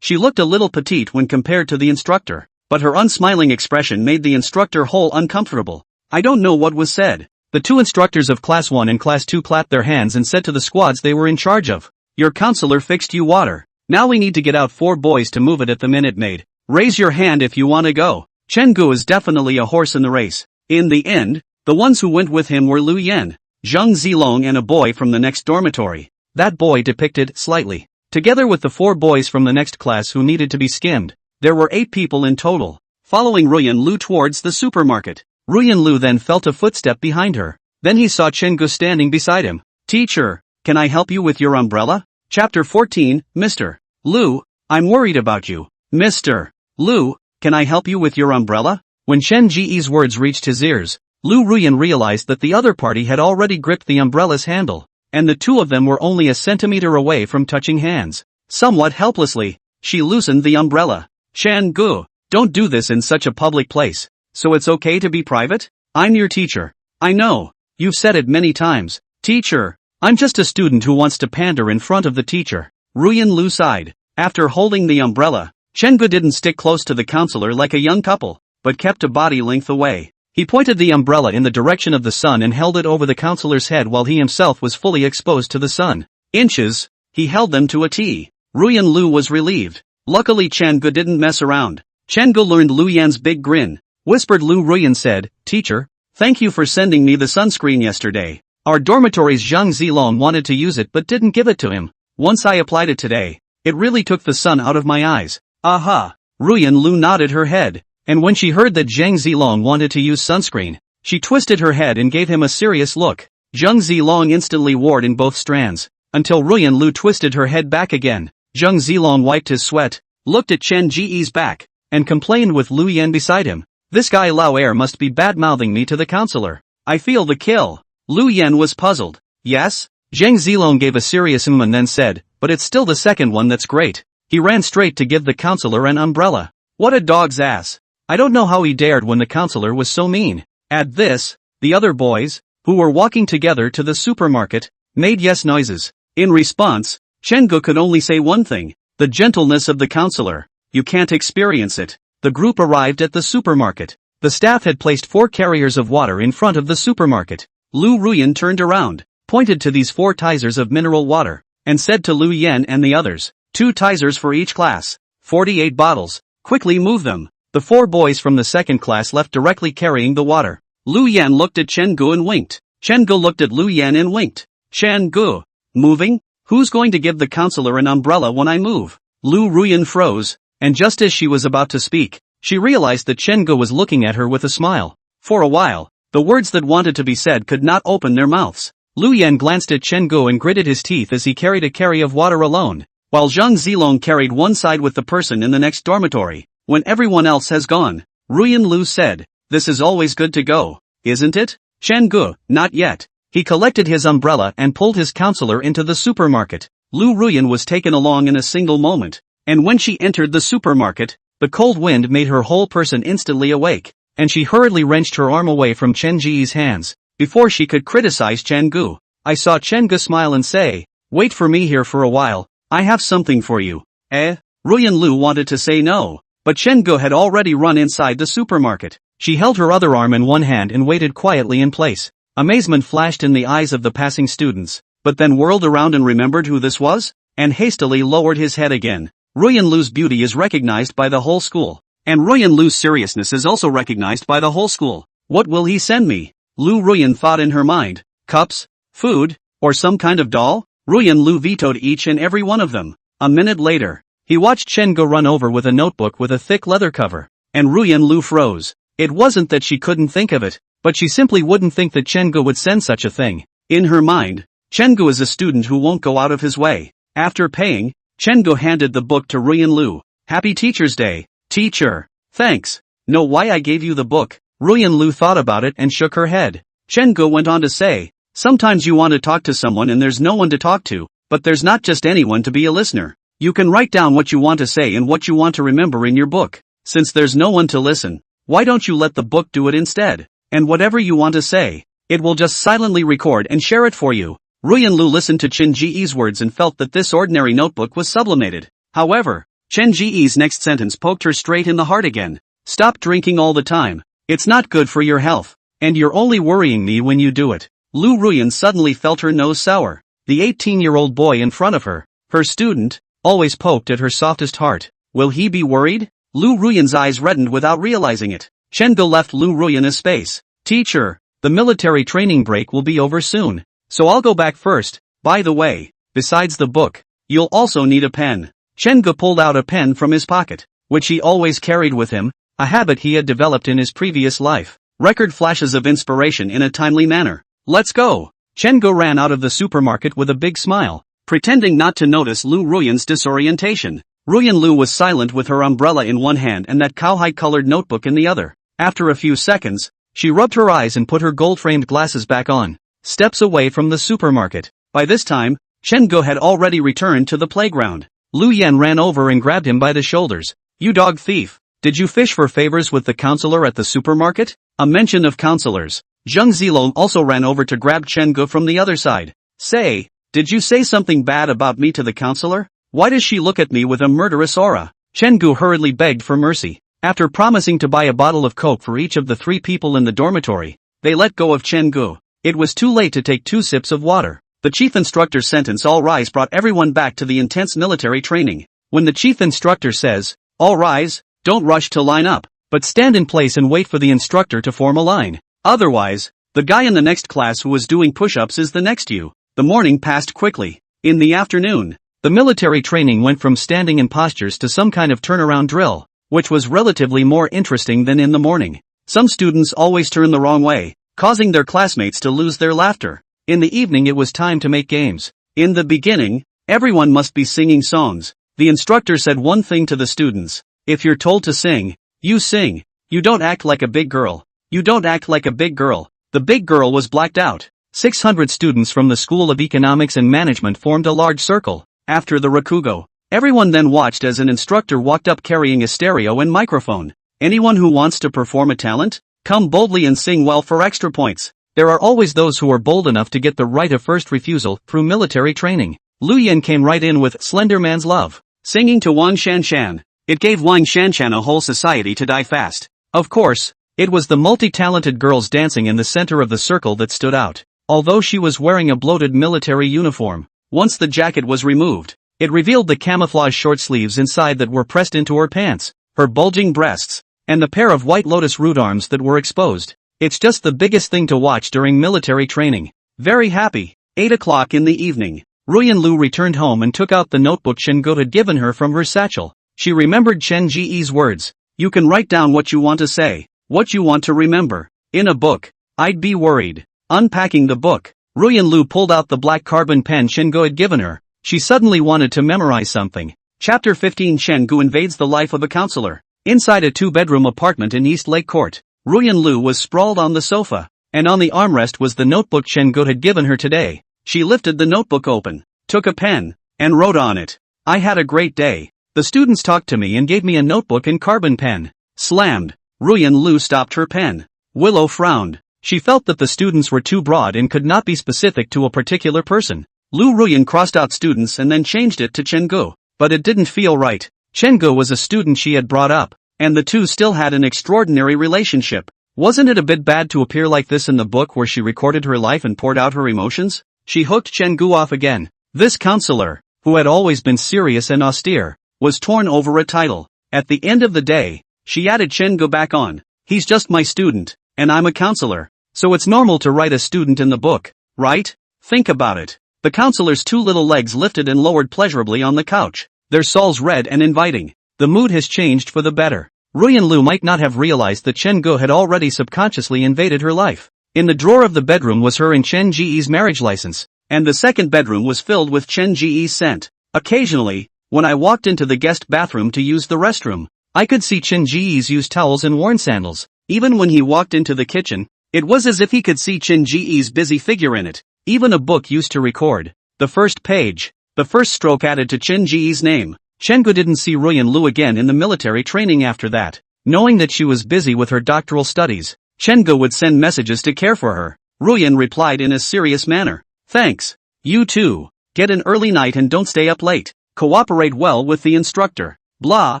she looked a little petite when compared to the instructor, but her unsmiling expression made the instructor whole uncomfortable. I don't know what was said. The two instructors of Class 1 and Class 2 clapped their hands and said to the squads they were in charge of, "Your counselor fixed you water. Now we need to get out 4 boys to move it at the minute maid. Raise your hand if you want to go." Chen Gu is definitely a horse in the race. In the end, the ones who went with him were Lu Yan, Zhang Zilong and a boy from the next dormitory. That boy depicted slightly. Together with the 4 boys from the next class who needed to be skimmed, there were 8 people in total. Following Ruyan Lu towards the supermarket, Ruyan Lu then felt a footstep behind her. Then he saw Chen Gu standing beside him. "Teacher, can I help you with your umbrella?" Chapter 14, Mr. Lu, I'm worried about you. Mr. Lu, can I help you with your umbrella? When Chen Ji's words reached his ears, Lu Ruyan realized that the other party had already gripped the umbrella's handle, and the two of them were only a centimeter away from touching hands. Somewhat helplessly, she loosened the umbrella. "Chen Gu, don't do this in such a public place. So it's okay to be private? I'm your teacher. I know, you've said it many times. Teacher, I'm just a student who wants to pander in front of the teacher." Ruyan Lu sighed. After holding the umbrella, Chen Gu didn't stick close to the counselor like a young couple, but kept a body length away. He pointed the umbrella in the direction of the sun and held it over the counselor's head while he himself was fully exposed to the sun. Inches, he held them to a T. Ruyan Lu was relieved. Luckily Chen Gu didn't mess around. Chen Gu learned Lu Yan's big grin. Whispered Lu Ruyan said, "Teacher, thank you for sending me the sunscreen yesterday. Our dormitory's Zhang Zilong wanted to use it but didn't give it to him. Once I applied it today, it really took the sun out of my eyes." Aha! Ruyan Lu nodded her head. And when she heard that Zhang Zilong wanted to use sunscreen, she twisted her head and gave him a serious look. Zhang Zilong instantly wore it in both strands, until Ruyan Lu twisted her head back again. Zhang Zilong wiped his sweat, looked at Chen Ji's back, and complained with Lu Yan beside him. "This guy Lao Air must be bad-mouthing me to the counselor. I feel the kill." Lu Yan was puzzled. "Yes?" Zhang Zilong gave a serious and then said, "But it's still the second one that's great." He ran straight to give the counselor an umbrella. What a dog's ass. I don't know how he dared when the counselor was so mean. At this, the other boys, who were walking together to the supermarket, made yes noises. In response, Chen Gu could only say one thing, the gentleness of the counselor. You can't experience it. The group arrived at the supermarket. The staff had placed 4 carriers of water in front of the supermarket. Lu Ruyan turned around, pointed to these 4 tisers of mineral water, and said to Lu Yan and the others, 2 tisers for each class, 48 bottles, quickly move them. The 4 boys from the second class left directly carrying the water. Lu Yan looked at Chen Gu and winked. Chen Gu looked at Lu Yan and winked. "Chen Gu, moving? Who's going to give the counselor an umbrella when I move?" Lu Ruyan froze, and just as she was about to speak, she realized that Chen Gu was looking at her with a smile. For a while, the words that wanted to be said could not open their mouths. Lu Yan glanced at Chen Gu and gritted his teeth as he carried a carry of water alone, while Zhang Zilong carried one side with the person in the next dormitory. When everyone else has gone, Ruyan Lu said, "This is always good to go, isn't it?" Chen Gu, not yet. He collected his umbrella and pulled his counselor into the supermarket. Lu Ruyan was taken along in a single moment, and when she entered the supermarket, the cold wind made her whole person instantly awake, and she hurriedly wrenched her arm away from Chen Ji's hands, before she could criticize Chen Gu. I saw Chen Gu smile and say, "Wait for me here for a while, I have something for you." Ruyan Lu wanted to say no, but Chen Gu had already run inside the supermarket. She held her other arm in one hand and waited quietly in place. Amazement flashed in the eyes of the passing students, but then whirled around and remembered who this was, and hastily lowered his head again. Ruyan Lu's beauty is recognized by the whole school, and Ruyan Lu's seriousness is also recognized by the whole school. What will he send me? Lu Ruyan thought in her mind. cups, food, or some kind of doll? Ruyan Lu vetoed each and every one of them. A minute later, he watched Chen go run over with a notebook with a thick leather cover, and Ruyan Lu froze. It wasn't that she couldn't think of it, but she simply wouldn't think that Chengu would send such a thing. In her mind, Chengu is a student who won't go out of his way. After paying, Chengu handed the book to Ruyan Lu. Happy Teacher's Day, teacher. Thanks. Know why I gave you the book? Ruyan Lu thought about it and shook her head. Chengu went on to say, sometimes you want to talk to someone and there's no one to talk to, but there's not just anyone to be a listener. You can write down what you want to say and what you want to remember in your book. Since there's no one to listen, why don't you let the book do it instead? And whatever you want to say, it will just silently record and share it for you. Ruyan Lu listened to Chen Ji's words and felt that this ordinary notebook was sublimated. However, Chen Ji's next sentence poked her straight in the heart again. Stop drinking all the time. It's not good for your health. And you're only worrying me when you do it. Lu Ruyan suddenly felt her nose sour. The 18-year-old boy in front of her, her student, always poked at her softest heart. Will he be worried? Lu Ruyan's eyes reddened without realizing it. Chengu left Lu Ruyan a space. Teacher, the military training break will be over soon, so I'll go back first. By the way, besides the book, you'll also need a pen. Chengu pulled out a pen from his pocket, which he always carried with him, a habit he had developed in his previous life. Record flashes of inspiration in a timely manner. Let's go. Chengu ran out of the supermarket with a big smile, pretending not to notice Lu Ruyan's disorientation. Ruyan Lu was silent with her umbrella in one hand and that cowhide-colored notebook in the other. After a few seconds, she rubbed her eyes and put her gold-framed glasses back on. Steps away from the supermarket. By this time, Chengu had already returned to the playground. Lu Yan ran over and grabbed him by the shoulders. You dog thief! Did you fish for favors with the counselor at the supermarket? A mention of counselors. Zheng Zilong also ran over to grab Chengu from the other side. Say, did you say something bad about me to the counselor? Why does she look at me with a murderous aura? Chengu hurriedly begged for mercy. After promising to buy a bottle of Coke for each of the 3 people in the dormitory, they let go of Chengu. It was too late to take 2 sips of water. The chief instructor's sentence all rise brought everyone back to the intense military training. When the chief instructor says, all rise, don't rush to line up, but stand in place and wait for the instructor to form a line. Otherwise, the guy in the next class who was doing push-ups is the next you. The morning passed quickly. In the afternoon, the military training went from standing in postures to some kind of turnaround drill, which was relatively more interesting than in the morning. Some students always turn the wrong way, causing their classmates to lose their laughter. In the evening it was time to make games. In the beginning, everyone must be singing songs. The instructor said one thing to the students. If you're told to sing, you sing. You don't act like a big girl. You don't act like a big girl. The big girl was blacked out. 600 students from the School of Economics and Management formed a large circle. After the rakugo, everyone then watched as an instructor walked up carrying a stereo and microphone. Anyone who wants to perform a talent? Come boldly and sing well for extra points. There are always those who are bold enough to get the right of first refusal through military training. Lu Yan came right in with Slender Man's Love, singing to Wang Shanshan. It gave Wang Shanshan a whole society to die fast. Of course, it was the multi-talented girls dancing in the center of the circle that stood out. Although she was wearing a bloated military uniform, once the jacket was removed, it revealed the camouflage short sleeves inside that were pressed into her pants, her bulging breasts, and the pair of white lotus root arms that were exposed. It's just the biggest thing to watch during military training. Very happy. 8 o'clock in the evening. Ruyan Lu returned home and took out the notebook Chengu had given her from her satchel. She remembered Chen Ji's words. You can write down what you want to say, what you want to remember. In a book. I'd be worried. Unpacking the book, Ruyan Lu pulled out the black carbon pen Chengu had given her. She suddenly wanted to memorize something. Chapter 15 Chengu invades the life of a counselor. Inside a 2-bedroom apartment in East Lake Court, Ruyan Lu was sprawled on the sofa, and on the armrest was the notebook Chengu had given her today. She lifted the notebook open, took a pen, and wrote on it. I had a great day. The students talked to me and gave me a notebook and carbon pen. Slammed. Ruyan Lu stopped her pen. Willow frowned. She felt that the students were too broad and could not be specific to a particular person. Lu Ruyan crossed out students and then changed it to Chengu, but it didn't feel right. Chengu was a student she had brought up, and the two still had an extraordinary relationship. Wasn't it a bit bad to appear like this in the book where she recorded her life and poured out her emotions? She hooked Chengu off again. This counselor, who had always been serious and austere, was torn over a title. At the end of the day, she added Chengu back on. He's just my student, and I'm a counselor, so it's normal to write a student in the book. right? Think about it. The counselor's two little legs lifted and lowered pleasurably on the couch. Their soles red and inviting. The mood has changed for the better. Ruyan Lu might not have realized that Chen Gu had already subconsciously invaded her life. In the drawer of the bedroom was her and Chen Ji's marriage license, and the second bedroom was filled with Chen Ji's scent. Occasionally, when I walked into the guest bathroom to use the restroom, I could see Chen Ji's used towels and worn sandals. Even when he walked into the kitchen, it was as if he could see Chen Ji's busy figure in it. Even a book used to record the first page, the first stroke added to Chen Ji's name. Chen Gu didn't see Ruyan Lu again in the military training after that. Knowing that she was busy with her doctoral studies, Chen Gu would send messages to care for her. Ruyan replied in a serious manner. Thanks. You too. Get an early night and don't stay up late. Cooperate well with the instructor. Blah,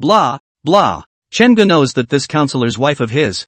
blah, blah. Chen Gu knows that this counselor's wife of his,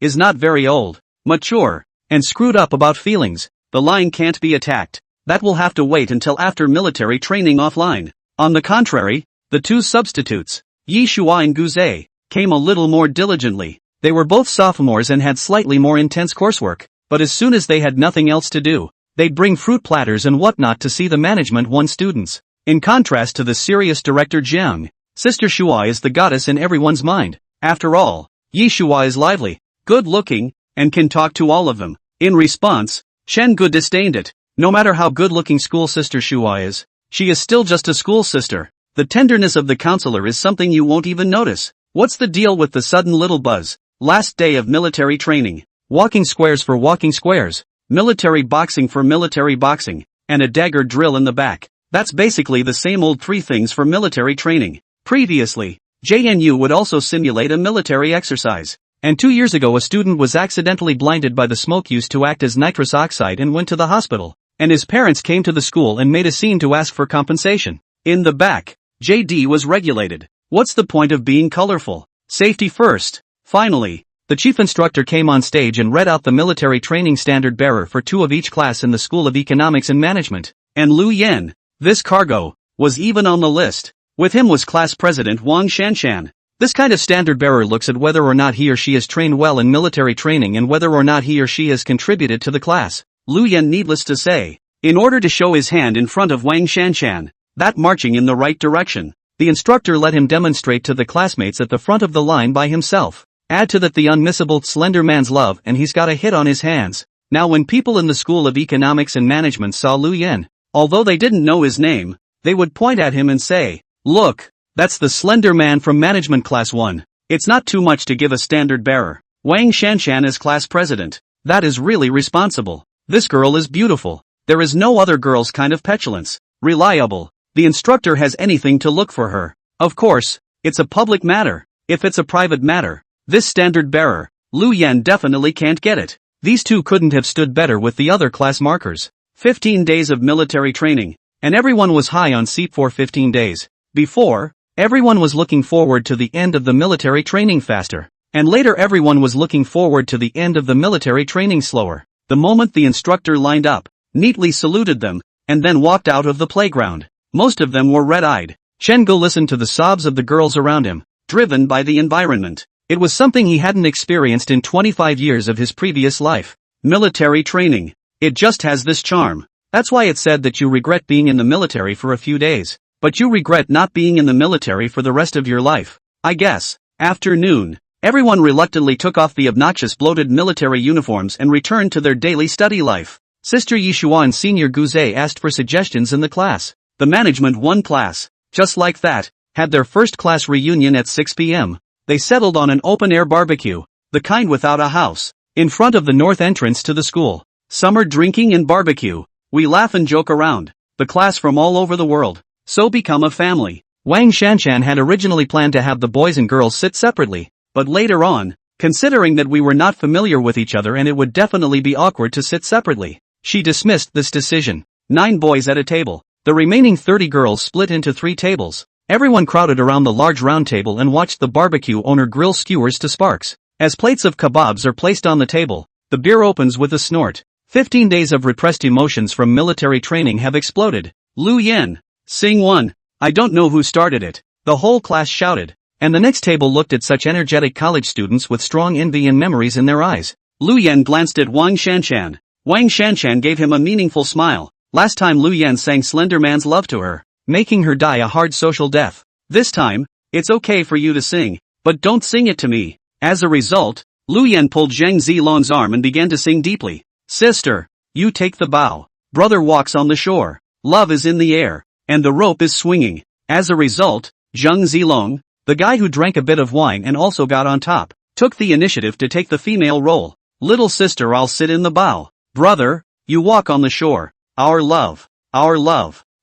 is not very old, mature, and screwed up about feelings. The line can't be attacked. That will have to wait until after military training offline. On the contrary, the two substitutes, Yi Shua and Gu Zhe, came a little more diligently. They were both sophomores and had slightly more intense coursework, but as soon as they had nothing else to do, they'd bring fruit platters and whatnot to see the management one students. In contrast to the serious director Jiang, Sister Shua is the goddess in everyone's mind. After all, Yi Shua is lively, good-looking, and can talk to all of them. In response, Chen Gu disdained it. No matter how good-looking school Sister Shua is, she is still just a school sister. The tenderness of the counselor is something you won't even notice. What's the deal with the sudden little buzz? Last day of military training. Walking squares for walking squares. Military boxing for military boxing. And a dagger drill in the back. That's basically the same old three things for military training. Previously, JNU would also simulate a military exercise. And 2 years ago a student was accidentally blinded by the smoke used to act as nitrous oxide and went to the hospital. And his parents came to the school and made a scene to ask for compensation. In the back, JD was regulated. What's the point of being colorful? Safety first. Finally, the chief instructor came on stage and read out the military training standard bearer for 2 of each class in the School of Economics and Management. And Lu Yan, this cargo, was even on the list. With him was class president Wang Shanshan. This kind of standard bearer looks at whether or not he or she is trained well in military training and whether or not he or she has contributed to the class. Lu Yan, needless to say, in order to show his hand in front of Wang Shanshan, that marching in the right direction, the instructor let him demonstrate to the classmates at the front of the line by himself. Add to that the unmissable slender man's love and he's got a hit on his hands. Now when people in the School of Economics and Management saw Lu Yan, although they didn't know his name, they would point at him and say, "Look, that's the slender man from Management Class 1. It's not too much to give a standard bearer. Wang Shanshan as class president. That is really responsible. This girl is beautiful. There is no other girl's kind of petulance. Reliable. The instructor has anything to look for her. Of course, it's a public matter. If it's a private matter, this standard bearer, Lu Yan, definitely can't get it." These two couldn't have stood better with the other class markers. 15 days of military training, and everyone was high on seat for 15 days. Before, everyone was looking forward to the end of the military training faster, and later everyone was looking forward to the end of the military training slower. The moment the instructor lined up, neatly saluted them, and then walked out of the playground. Most of them were red-eyed. Chen Gu listened to the sobs of the girls around him, driven by the environment. It was something he hadn't experienced in 25 years of his previous life. Military training. It just has this charm. That's why it's said that you regret being in the military for a few days, but you regret not being in the military for the rest of your life. I guess. After noon, everyone reluctantly took off the obnoxious bloated military uniforms and returned to their daily study life. Sister Yishua and Senior Guze asked for suggestions in the class. The Management 1 class, just like that, had their first class reunion at 6 p.m. They settled on an open-air barbecue, the kind without a house, in front of the north entrance to the school. Summer drinking and barbecue. We laugh and joke around. The class from all over the world. So become a family. Wang Shanshan had originally planned to have the boys and girls sit separately, but later on, considering that we were not familiar with each other and it would definitely be awkward to sit separately, she dismissed this decision. 9 boys at a table. The remaining 30 girls split into 3 tables. Everyone crowded around the large round table and watched the barbecue owner grill skewers to sparks. As plates of kebabs are placed on the table, the beer opens with a snort. 15 days of repressed emotions from military training have exploded. Lu Yan, sing one. I don't know who started it. The whole class shouted. And the next table looked at such energetic college students with strong envy and memories in their eyes. Lu Yan glanced at Wang Shanshan. Wang Shanshan gave him a meaningful smile. Last time Lu Yan sang Slender Man's love to her, making her die a hard social death. This time, it's okay for you to sing, but don't sing it to me. As a result, Lu Yan pulled Zheng Zilong's arm and began to sing deeply. Sister, you take the bow. Brother walks on the shore. Love is in the air, and the rope is swinging. As a result, Zheng Zilong, the guy who drank a bit of wine and also got on top, took the initiative to take the female role. Little sister, I'll sit in the bow. Brother, you walk on the shore. Our love.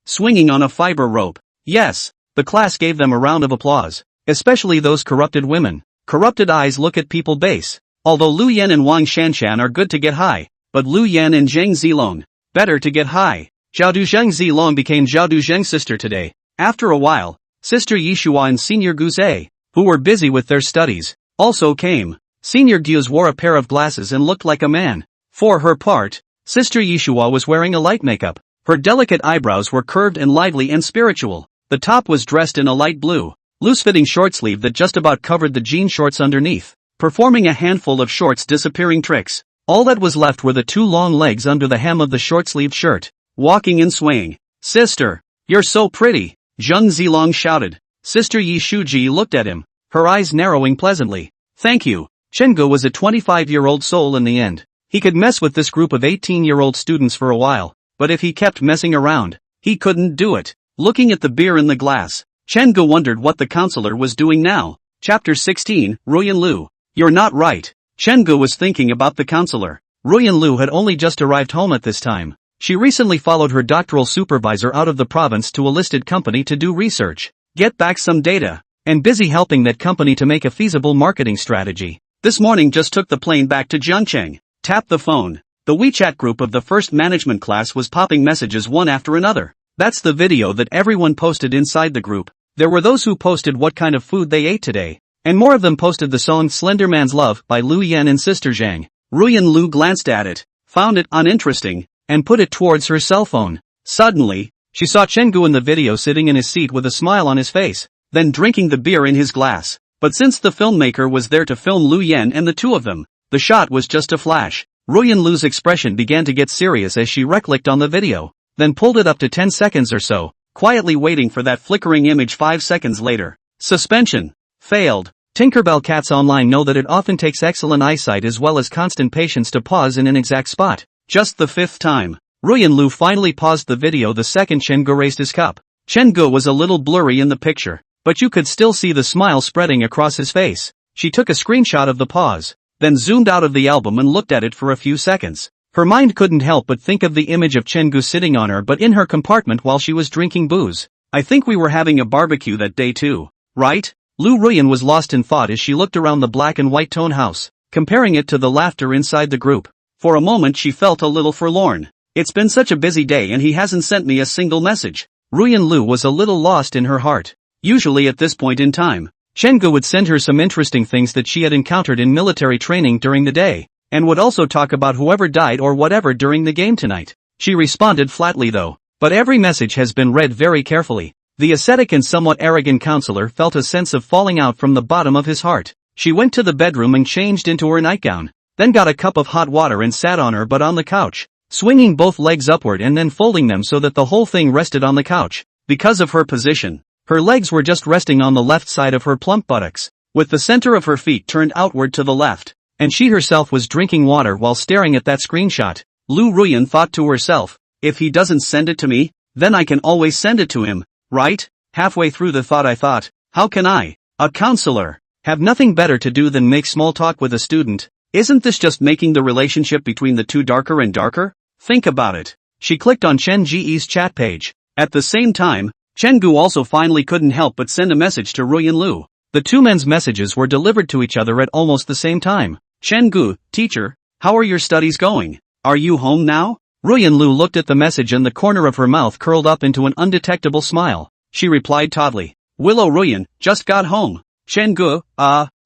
Swinging on a fiber rope. Yes, the class gave them a round of applause, especially those corrupted women. Corrupted eyes look at people base. Although Lu Yan and Wang Shanshan are good to get high, but Lu Yan and Zheng Zilong, better to get high. Zhaodu Zheng Zilong became Zhaodu Zheng's sister today. After a while, Sister Yishua and Senior Guze, who were busy with their studies, also came. Senior Guz wore a pair of glasses and looked like a man. For her part, Sister Yishua was wearing a light makeup. Her delicate eyebrows were curved and lively and spiritual. The top was dressed in a light blue, loose-fitting short sleeve that just about covered the jean shorts underneath, performing a handful of shorts disappearing tricks. All that was left were the two long legs under the hem of the short-sleeved shirt, walking and swaying. Sister, you're so pretty, Zheng Zilong shouted. Sister Yi Shuji looked at him, her eyes narrowing pleasantly. Thank you. Chenggu was a 25-year-old soul in the end. He could mess with this group of 18-year-old students for a while, but if he kept messing around, he couldn't do it. Looking at the beer in the glass, Chenggu wondered what the counselor was doing now. Chapter 16, Ruyan Lu. You're not right. Chenggu was thinking about the counselor. Ruyan Lu had only just arrived home at this time. She recently followed her doctoral supervisor out of the province to a listed company to do research, get back some data, and busy helping that company to make a feasible marketing strategy. This morning just took the plane back to Jiangcheng. Tap the phone. The WeChat group of the first management class was popping messages one after another. That's the video that everyone posted inside the group. There were those who posted what kind of food they ate today, and more of them posted the song Slender Man's Love by Lu Yan and Sister Zhang. Ruyan Lu glanced at it, found it uninteresting, and put it towards her cell phone. Suddenly, she saw Chenggu in the video sitting in his seat with a smile on his face, then drinking the beer in his glass. But since the filmmaker was there to film Lu Yan and the two of them, the shot was just a flash. Ruyan Lu's expression began to get serious as she right-clicked on the video, then pulled it up to 10 seconds or so, quietly waiting for that flickering image 5 seconds later. Suspension. Failed. Tinkerbell cats online know that it often takes excellent eyesight as well as constant patience to pause in an exact spot. Just the 5th time, Ruyan Lu finally paused the video the second Chenggu raised his cup. Chenggu was a little blurry in the picture, but you could still see the smile spreading across his face. She took a screenshot of the pause, then zoomed out of the album and looked at it for a few seconds. Her mind couldn't help but think of the image of Chenggu sitting on her but in her compartment while she was drinking booze. I think we were having a barbecue that day too, right? Lu Ruyan was lost in thought as she looked around the black and white tone house, comparing it to the laughter inside the group. For a moment she felt a little forlorn. It's been such a busy day and he hasn't sent me a single message. Ruyan Lu was a little lost in her heart. Usually at this point in time, Chenggu would send her some interesting things that she had encountered in military training during the day, and would also talk about whoever died or whatever during the game tonight. She responded flatly though, but every message has been read very carefully. The ascetic and somewhat arrogant counselor felt a sense of falling out from the bottom of his heart. She went to the bedroom and changed into her nightgown, then got a cup of hot water and sat on her butt on the couch, swinging both legs upward and then folding them so that the whole thing rested on the couch. Because of her position, her legs were just resting on the left side of her plump buttocks, with the center of her feet turned outward to the left, and she herself was drinking water while staring at that screenshot. Lu Ruyan thought to herself, if he doesn't send it to me, then I can always send it to him, right? Halfway through the thought I thought, how can I, a counselor, have nothing better to do than make small talk with a student? Isn't this just making the relationship between the two darker and darker? Think about it. She clicked on Chen Ji's chat page. At the same time, Chenggu also finally couldn't help but send a message to Ruyan Lu. The two men's messages were delivered to each other at almost the same time. Chenggu, teacher, how are your studies going? Are you home now? Ruyan Lu looked at the message and the corner of her mouth curled up into an undetectable smile. She replied tautly, Willow Ruyan, just got home. Chenggu,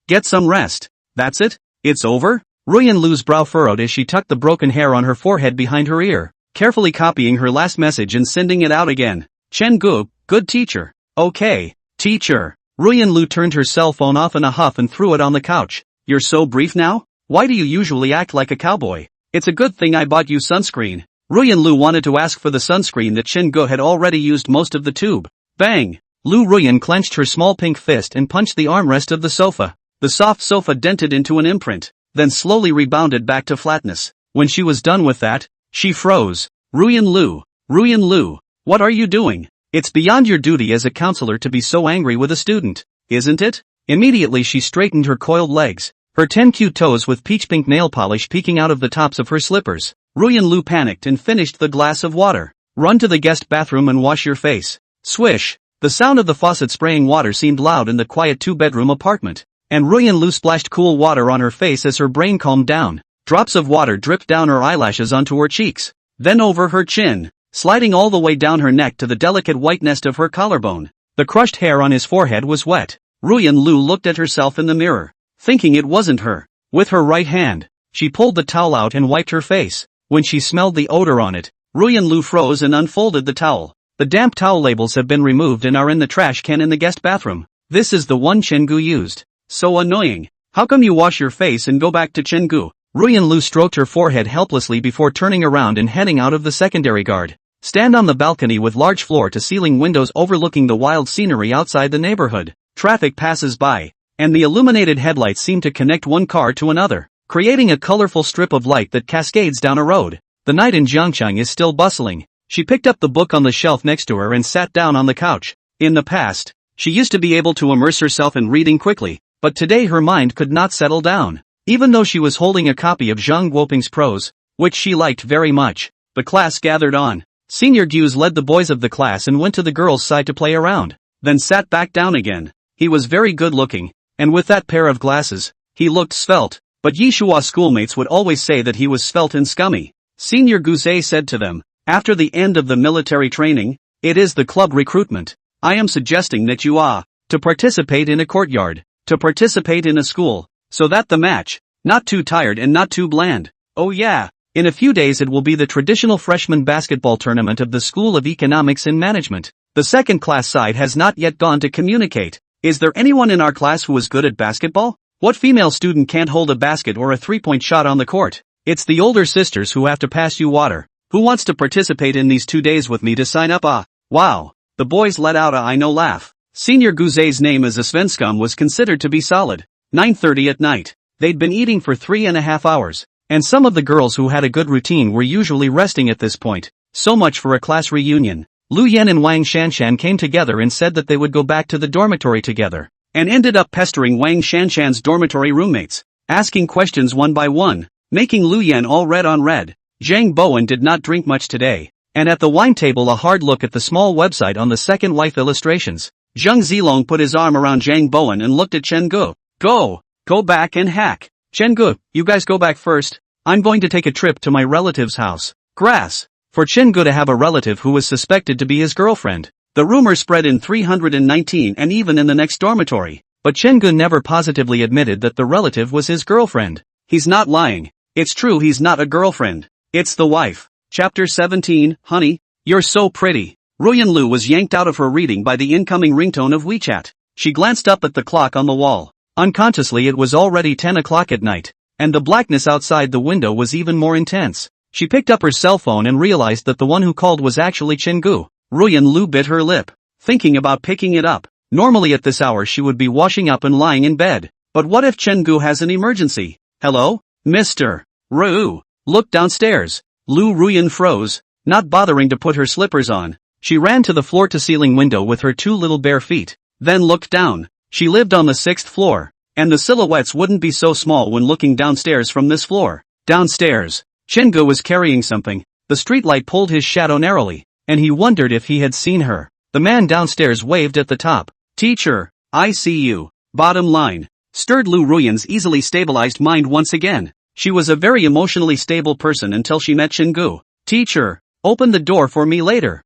get some rest. That's it? It's over? Ruyan Lu's brow furrowed as she tucked the broken hair on her forehead behind her ear, carefully copying her last message and sending it out again. Chenggu, good teacher. Okay, teacher. Ruyan Lu turned her cell phone off in a huff and threw it on the couch. You're so brief now? Why do you usually act like a cowboy? It's a good thing I bought you sunscreen. Ruyan Lu wanted to ask for the sunscreen that Chin-gu had already used most of the tube. Bang! Lu Ruyan clenched her small pink fist and punched the armrest of the sofa. The soft sofa dented into an imprint, then slowly rebounded back to flatness. When she was done with that, she froze. Ruyan Lu, what are you doing? It's beyond your duty as a counselor to be so angry with a student, isn't it? Immediately she straightened her coiled legs, her 10 cute toes with peach pink nail polish peeking out of the tops of her slippers. Ruyan Lu panicked and finished the glass of water. Run to the guest bathroom and wash your face. Swish! The sound of the faucet spraying water seemed loud in the quiet two-bedroom apartment, and Ruyan Lu splashed cool water on her face as her brain calmed down. Drops of water dripped down her eyelashes onto her cheeks, then over her chin, sliding all the way down her neck to the delicate white nest of her collarbone. The crushed hair on his forehead was wet. Ruyan Lu looked at herself in the mirror, thinking it wasn't her. With her right hand, she pulled the towel out and wiped her face. When she smelled the odor on it, Ruyan Lu froze and unfolded the towel. The damp towel labels have been removed and are in the trash can in the guest bathroom. This is the one Chin-gu used. So annoying. How come you wash your face and go back to Chin-gu? Ruyan Lu stroked her forehead helplessly before turning around and heading out of the secondary guard. Stand on the balcony with large floor-to-ceiling windows overlooking the wild scenery outside the neighborhood. Traffic passes by, and the illuminated headlights seem to connect one car to another, creating a colorful strip of light that cascades down a road. The night in Jiangcheng is still bustling. She picked up the book on the shelf next to her and sat down on the couch. In the past, she used to be able to immerse herself in reading quickly, but today her mind could not settle down. Even though she was holding a copy of Zhang Guoping's prose, which she liked very much, the class gathered on. Senior Guz led the boys of the class and went to the girls' side to play around, then sat back down again. He was very good looking, and with that pair of glasses, he looked svelte, but Yishua schoolmates would always say that he was svelte and scummy. Senior Guzay said to them, after the end of the military training, it is the club recruitment. I am suggesting that you to participate in a courtyard, to participate in a school, so that the match, not too tired and not too bland. Oh yeah, in a few days it will be the traditional freshman basketball tournament of the School of Economics and Management. The second class side has not yet gone to communicate. Is there anyone in our class who is good at basketball? What female student can't hold a basket or a three-point shot on the court? It's the older sisters who have to pass you water. Who wants to participate in these 2 days with me to sign up? Wow. The boys let out a I know laugh. Senior Guzay's name as a Svenskum was considered to be solid. 9:30 at night. They'd been eating for 3.5 hours, and some of the girls who had a good routine were usually resting at this point. So much for a class reunion. Lu Yan and Wang Shanshan came together and said that they would go back to the dormitory together, and ended up pestering Wang Shanshan's dormitory roommates, asking questions one by one, making Lu Yan all red on red. Zhang Bowen did not drink much today, and at the wine table a hard look at the small website on the second wife illustrations. Zheng Zilong put his arm around Zhang Bowen and looked at Chen-gu. Go back and hack. Chen-gu, you guys go back first. I'm going to take a trip to my relative's house. Grass. For Chen-gu to have a relative who was suspected to be his girlfriend. The rumor spread in 319 and even in the next dormitory, but Chen-gu never positively admitted that the relative was his girlfriend. He's not lying. It's true he's not a girlfriend. It's the wife. Chapter 17, Honey, you're so pretty. Ruyan Lu was yanked out of her reading by the incoming ringtone of WeChat. She glanced up at the clock on the wall. Unconsciously it was already 10 o'clock at night, and the blackness outside the window was even more intense. She picked up her cell phone and realized that the one who called was actually Chen-gu. Ruyan Lu bit her lip, thinking about picking it up. Normally at this hour she would be washing up and lying in bed. But what if Chen-gu has an emergency? Hello? Mr. Ru. Look downstairs. Lu Ruyan froze, not bothering to put her slippers on. She ran to the floor-to-ceiling window with her 2 little bare feet, then looked down. She lived on the 6th floor, and the silhouettes wouldn't be so small when looking downstairs from this floor. Downstairs, Chen-gu was carrying something. The streetlight pulled his shadow narrowly, and he wondered if he had seen her. The man downstairs waved at the top. Teacher, I see you. Bottom line, stirred Lu Ruyan's easily stabilized mind once again. She was a very emotionally stable person until she met Chen-gu. Teacher, open the door for me later.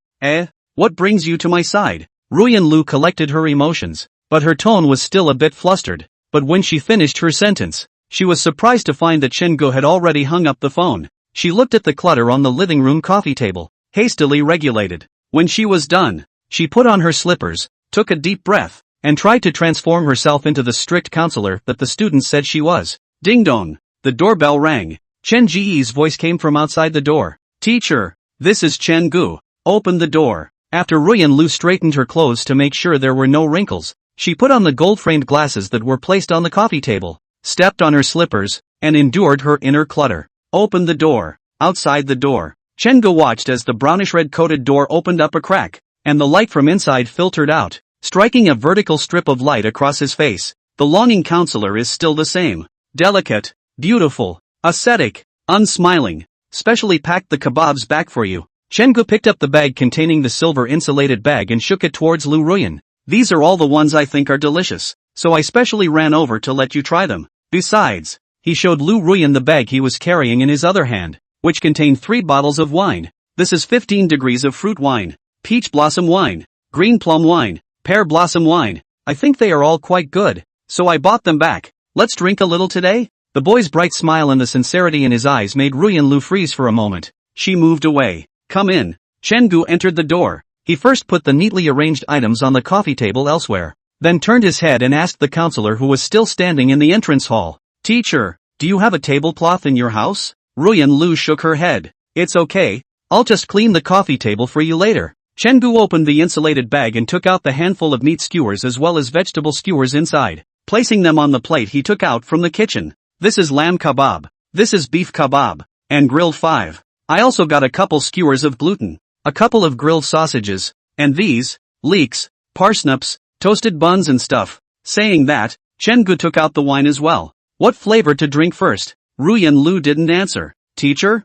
What brings you to my side? Ruyan Lu collected her emotions, but her tone was still a bit flustered. But when she finished her sentence, she was surprised to find that Chen-gu had already hung up the phone. She looked at the clutter on the living room coffee table, hastily regulated. When she was done, she put on her slippers, took a deep breath, and tried to transform herself into the strict counselor that the students said she was. Ding dong. The doorbell rang. Chen Ji's voice came from outside the door. Teacher, this is Chen Gu. Open the door. After Ruyan Lu straightened her clothes to make sure there were no wrinkles, she put on the gold-framed glasses that were placed on the coffee table, stepped on her slippers, and endured her inner clutter. Open the door. Outside the door, Chen Gu watched as the brownish-red coated door opened up a crack, and the light from inside filtered out, striking a vertical strip of light across his face. The longing counselor is still the same. Delicate, beautiful, ascetic, unsmiling. Specially packed the kebabs back for you. Chen Gu picked up the bag containing the silver insulated bag and shook it towards Lu Ruyan. These are all the ones I think are delicious, so I specially ran over to let you try them. Besides, he showed Lu Ruyan the bag he was carrying in his other hand, which contained 3 bottles of wine. This is 15 degrees of fruit wine, peach blossom wine, green plum wine, pear blossom wine. I think they are all quite good, so I bought them back. Let's drink a little today? The boy's bright smile and the sincerity in his eyes made Ruyan Lu freeze for a moment. She moved away. Come in. Chen Gu entered the door. He first put the neatly arranged items on the coffee table elsewhere, then turned his head and asked the counselor who was still standing in the entrance hall. Teacher, do you have a tablecloth in your house? Ruyan Lu shook her head. It's okay. I'll just clean the coffee table for you later. Chen Gu opened the insulated bag and took out the handful of meat skewers as well as vegetable skewers inside. Placing them on the plate he took out from the kitchen. This is lamb kebab. This is beef kebab. And grilled 5. I also got a couple skewers of gluten, a couple of grilled sausages, and these, leeks, parsnips, toasted buns and stuff. Saying that, Chen Gu took out the wine as well. What flavor to drink first? Ruyan Lu didn't answer. Teacher?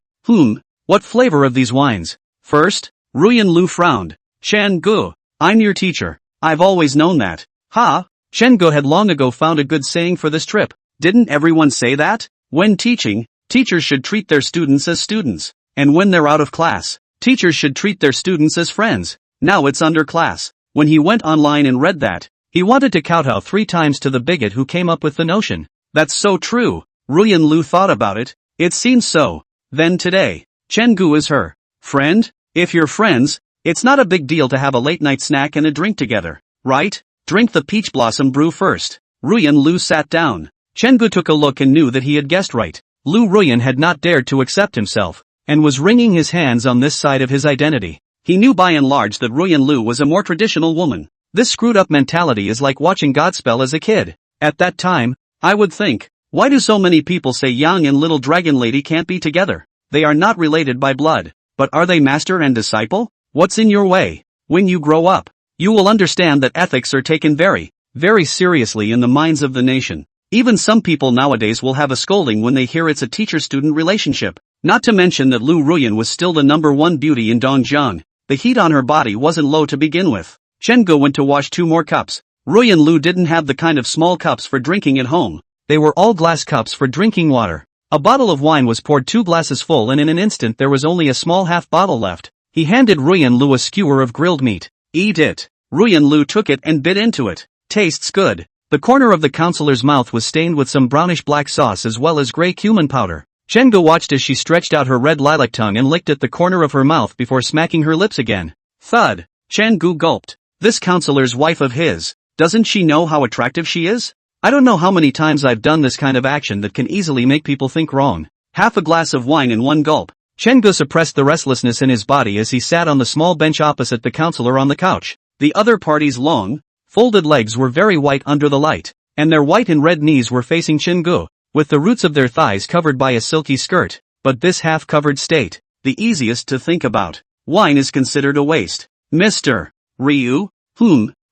What flavor of these wines? First? Ruyan Lu frowned. Chen Gu, I'm your teacher. I've always known that. Ha! Chen Gu had long ago found a good saying for this trip. Didn't everyone say that? When teaching, teachers should treat their students as students. And when they're out of class, teachers should treat their students as friends. Now it's under class. When he went online and read that, he wanted to kowtow 3 times to the bigot who came up with the notion. That's so true. Ruyan Lu thought about it. It seems so. Then today, Chen Gu is her friend? If you're friends, it's not a big deal to have a late-night snack and a drink together, right? Drink the peach blossom brew first. Ruyan Lu sat down. Chen Gu took a look and knew that he had guessed right. Lu Ruyan had not dared to accept himself, and was wringing his hands on this side of his identity. He knew by and large that Ruyan Lu was a more traditional woman. This screwed-up mentality is like watching Godspell as a kid. At that time, I would think, why do so many people say Yang and Little Dragon Lady can't be together? They are not related by blood, but are they master and disciple? What's in your way? When you grow up, you will understand that ethics are taken very, very seriously in the minds of the nation. Even some people nowadays will have a scolding when they hear it's a teacher-student relationship. Not to mention that Lu Ruyan was still the #1 beauty in Dongjiang. The heat on her body wasn't low to begin with. Chen Gu went to wash 2 more cups. Ruyan Lu didn't have the kind of small cups for drinking at home. They were all glass cups for drinking water. A bottle of wine was poured 2 glasses full and in an instant there was only a small half bottle left. He handed Ruyan Lu a skewer of grilled meat. Eat it. Ruyan Lu took it and bit into it. Tastes good. The corner of the counselor's mouth was stained with some brownish black sauce as well as gray cumin powder. Chen Gu watched as she stretched out her red lilac tongue and licked at the corner of her mouth before smacking her lips again. Thud. Chen Gu gulped. This counselor's wife of his. Doesn't she know how attractive she is? I don't know how many times I've done this kind of action that can easily make people think wrong. Half a glass of wine in one gulp. Chen Gu suppressed the restlessness in his body as he sat on the small bench opposite the counselor on the couch. The other party's long, folded legs were very white under the light, and their white and red knees were facing Chen Gu, with the roots of their thighs covered by a silky skirt. But this half-covered state, the easiest to think about. Wine is considered a waste. Mr. Ryu?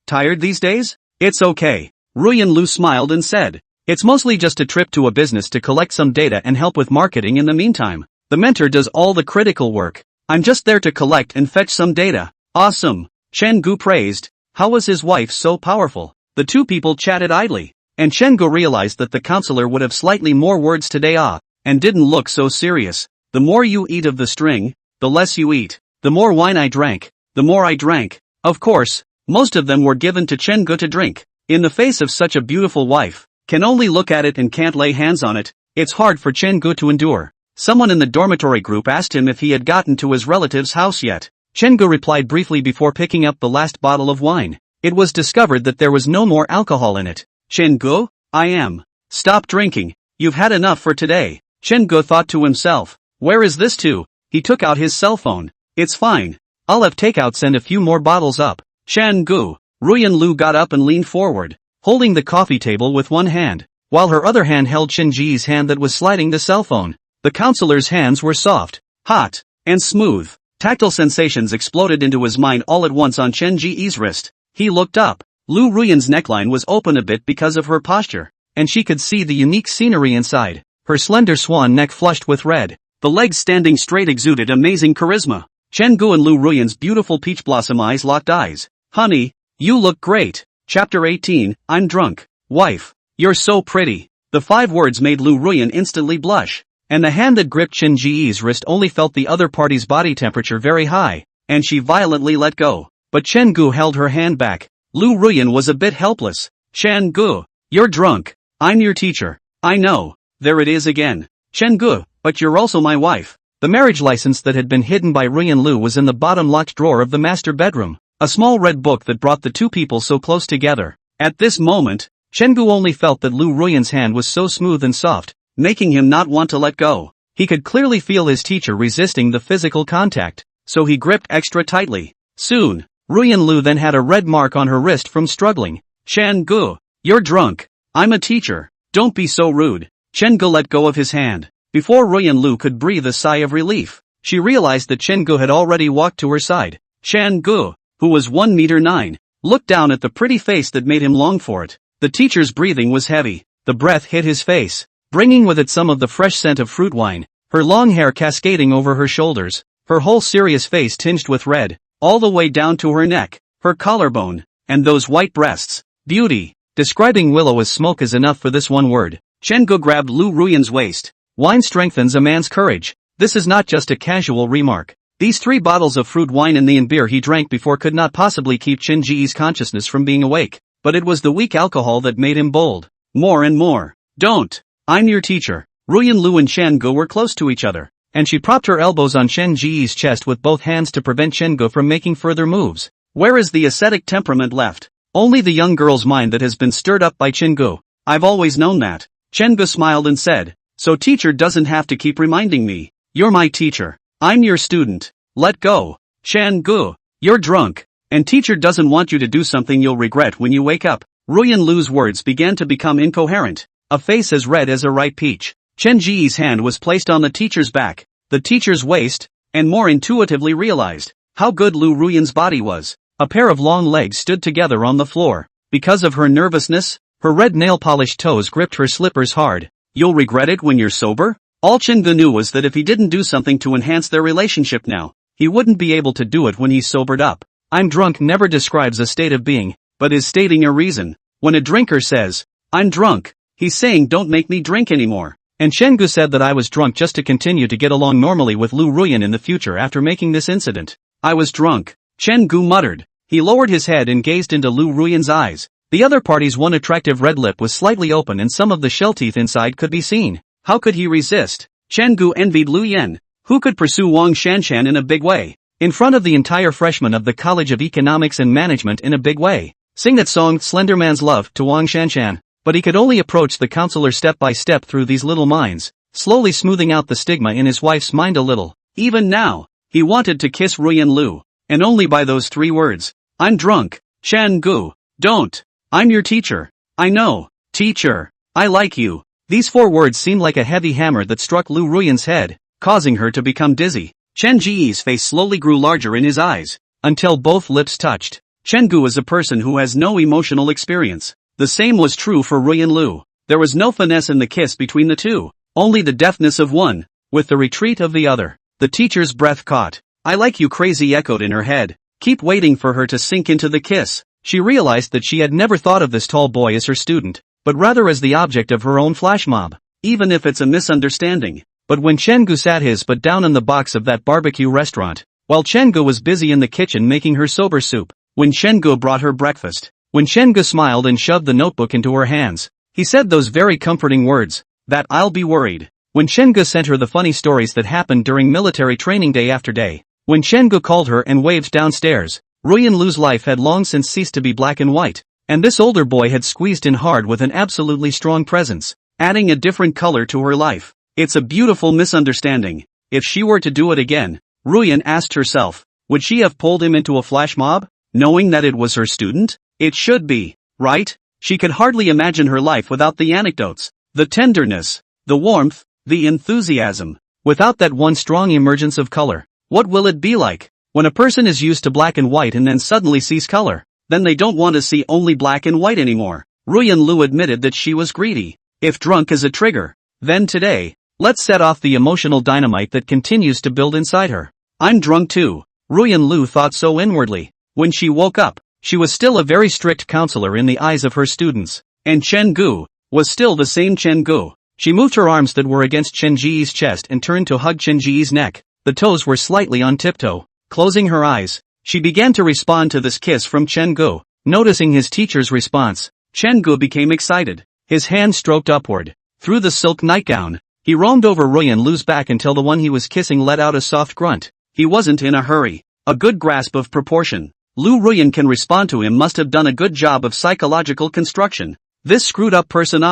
Tired these days? It's okay. Ruyan Lu smiled and said, it's mostly just a trip to a business to collect some data and help with marketing in the meantime. The mentor does all the critical work. I'm just there to collect and fetch some data. Awesome. Chen Gu praised. How was his wife so powerful? The 2 people chatted idly, and Chen Gu realized that the counselor would have slightly more words today and didn't look so serious. The more you eat of the string, the less you eat. The more wine I drank, the more I drank. Of course, most of them were given to Chen Gu to drink. In the face of such a beautiful wife, can only look at it and can't lay hands on it. It's hard for Chen Gu to endure. Someone in the dormitory group asked him if he had gotten to his relative's house yet. Chen Gu replied briefly before picking up the last bottle of wine. It was discovered that there was no more alcohol in it. Chen Gu, I am. Stop drinking. You've had enough for today. Chen Gu thought to himself. Where is this to? He took out his cell phone. It's fine. I'll have takeout send a few more bottles up. Chen Gu. Ruyan Lu got up and leaned forward, holding the coffee table with one hand, while her other hand held Chen Ji's hand that was sliding the cell phone. The counselor's hands were soft, hot, and smooth. Tactile sensations exploded into his mind all at once on Chen Ji's wrist. He looked up. Lu Ruyan's neckline was open a bit because of her posture, and she could see the unique scenery inside. Her slender swan neck flushed with red. The legs standing straight exuded amazing charisma. Chen Gu and Lu Ruyan's beautiful peach blossom eyes locked eyes. Honey, you look great. Chapter 18, I'm drunk. Wife, you're so pretty. The 5 words made Lu Ruyan instantly blush, and the hand that gripped Chen Ji's wrist only felt the other party's body temperature very high, and she violently let go. But Chen Gu held her hand back. Lu Ruyan was a bit helpless. Chen Gu, you're drunk. I'm your teacher. I know. There it is again. Chen Gu, but you're also my wife. The marriage license that had been hidden by Ruyan Lu was in the bottom locked drawer of the master bedroom, a small red book that brought the two people so close together. At this moment, Chen Gu only felt that Lu Ruyan's hand was so smooth and soft, making him not want to let go. He could clearly feel his teacher resisting the physical contact, so he gripped extra tightly. Soon, Ruyan Lu then had a red mark on her wrist from struggling. Chen Gu, you're drunk. I'm a teacher. Don't be so rude. Chen Gu let go of his hand. Before Ruyan Lu could breathe a sigh of relief, she realized that Chen Gu had already walked to her side. Chen Gu, who was 1 meter 9, looked down at the pretty face that made him long for it. The teacher's breathing was heavy. The breath hit his face, bringing with it some of the fresh scent of fruit wine, her long hair cascading over her shoulders, her whole serious face tinged with red, all the way down to her neck, her collarbone, and those white breasts. Beauty. Describing Willow as smoke is enough for this one word. Chen Gu grabbed Lu Ruyan's waist. Wine strengthens a man's courage. This is not just a casual remark. These 3 bottles of fruit wine and the beer he drank before could not possibly keep Chen Ji's consciousness from being awake, but it was the weak alcohol that made him bold. More and more. Don't. I'm your teacher. Ruyan Lu and Chen Gu were close to each other, and she propped her elbows on Chen Ji's chest with both hands to prevent Chen Gu from making further moves. Where is the ascetic temperament left? Only the young girl's mind that has been stirred up by Chen Gu. I've always known that. Chen Gu smiled and said, so teacher doesn't have to keep reminding me. You're my teacher. I'm your student. Let go. Chen Gu, you're drunk, and teacher doesn't want you to do something you'll regret when you wake up. Ruyan Lu's words began to become incoherent. A face as red as a ripe peach. Chen Ji's hand was placed on the teacher's back, the teacher's waist, and more intuitively realized how good Lu Ruyan's body was. A pair of long legs stood together on the floor. Because of her nervousness, her red nail-polished toes gripped her slippers hard. You'll regret it when you're sober? All Chen Gu knew was that if he didn't do something to enhance their relationship now, he wouldn't be able to do it when he's sobered up. I'm drunk never describes a state of being, but is stating a reason. When a drinker says, I'm drunk, he's saying don't make me drink anymore. And Chen Gu said that I was drunk just to continue to get along normally with Lu Ruyan in the future after making this incident. I was drunk. Chen Gu muttered. He lowered his head and gazed into Lu Ruyan's eyes. The other party's one attractive red lip was slightly open and some of the shell teeth inside could be seen. How could he resist? Chen Gu envied Lu Yan, who could pursue Wang Shanshan in a big way, in front of the entire freshmen of the College of Economics and Management in a big way. Sing that song, Slender Man's Love, to Wang Shanshan. But he could only approach the counselor step by step through these little minds, slowly smoothing out the stigma in his wife's mind a little. Even now, he wanted to kiss Ruyan Lu, and only by those 3 words. I'm drunk. Chen Gu, don't. I'm your teacher. I know. Teacher. I like you. These 4 words seemed like a heavy hammer that struck Lu Ruyan's head, causing her to become dizzy. Chen Ji's face slowly grew larger in his eyes, until both lips touched. Chen Gu is a person who has no emotional experience. The same was true for Ruyan Lu. There was no finesse in the kiss between the two, only the deftness of one, with the retreat of the other. The teacher's breath caught. I like you crazy echoed in her head. Keep waiting for her to sink into the kiss. She realized that she had never thought of this tall boy as her student, but rather as the object of her own flash mob, even if it's a misunderstanding. But when Chen Gu sat his butt down in the box of that barbecue restaurant, while Chen Gu was busy in the kitchen making her sober soup, when Chen Gu brought her breakfast, when Chen Gu smiled and shoved the notebook into her hands, he said those very comforting words, that I'll be worried. When Chen Gu sent her the funny stories that happened during military training day after day, when Chen Gu called her and waved downstairs, Ruyan Lu's life had long since ceased to be black and white, and this older boy had squeezed in hard with an absolutely strong presence, adding a different color to her life. It's a beautiful misunderstanding. If she were to do it again, Ruyan asked herself, would she have pulled him into a flash mob, knowing that it was her student? It should be, right? She could hardly imagine her life without the anecdotes, the tenderness, the warmth, the enthusiasm. Without that one strong emergence of color, what will it be like? When a person is used to black and white and then suddenly sees color, then they don't want to see only black and white anymore. Ruyan Lu admitted that she was greedy. If drunk is a trigger, then today, let's set off the emotional dynamite that continues to build inside her. I'm drunk too. Ruyan Lu thought so inwardly. When she woke up, she was still a very strict counselor in the eyes of her students, and Chen Gu was still the same Chen Gu. She moved her arms that were against Chen Ji's chest and turned to hug Chen Ji's neck. The toes were slightly on tiptoe. Closing her eyes, she began to respond to this kiss from Chen Gu. Noticing his teacher's response, Chen Gu became excited. His hand stroked upward. Through the silk nightgown, he roamed over Ruyan Lu's back until the one he was kissing let out a soft grunt. He wasn't in a hurry. A good grasp of proportion. Lu Ruyan can respond to him must have done a good job of psychological construction. This screwed up person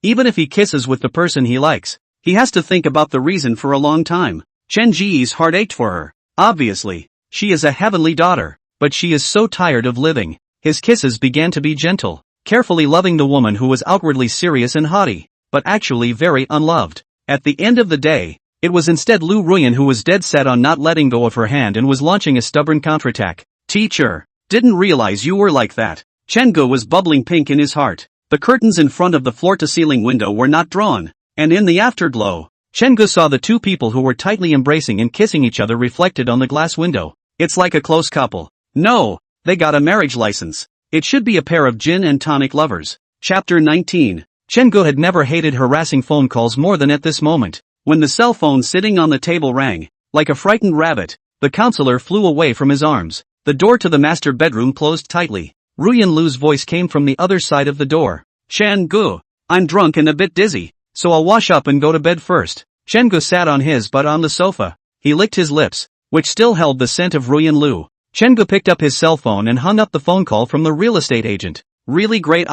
even if he kisses with the person he likes, he has to think about the reason for a long time. Chen Ji's heart ached for her. Obviously, she is a heavenly daughter, but she is so tired of living. His kisses began to be gentle, carefully loving the woman who was outwardly serious and haughty, but actually very unloved. At the end of the day, it was instead Lu Ruyan who was dead set on not letting go of her hand and was launching a stubborn counterattack. Teacher, didn't realize you were like that. Chen Gu was bubbling pink in his heart. The curtains in front of the floor-to-ceiling window were not drawn, and in the afterglow, Chen Gu saw the two people who were tightly embracing and kissing each other reflected on the glass window. It's like a close couple. No, they got a marriage license. It should be a pair of gin and tonic lovers. Chapter 19. Chen Gu had never hated harassing phone calls more than at this moment. When the cell phone sitting on the table rang, like a frightened rabbit, the counselor flew away from his arms. The door to the master bedroom closed tightly. Ruyan Lu's voice came from the other side of the door. Chen Gu, I'm drunk and a bit dizzy, so I'll wash up and go to bed first. Chen Gu sat on his butt on the sofa. He licked his lips, which still held the scent of Ruyan Lu. Chen Gu picked up his cell phone and hung up the phone call from the real estate agent. Really great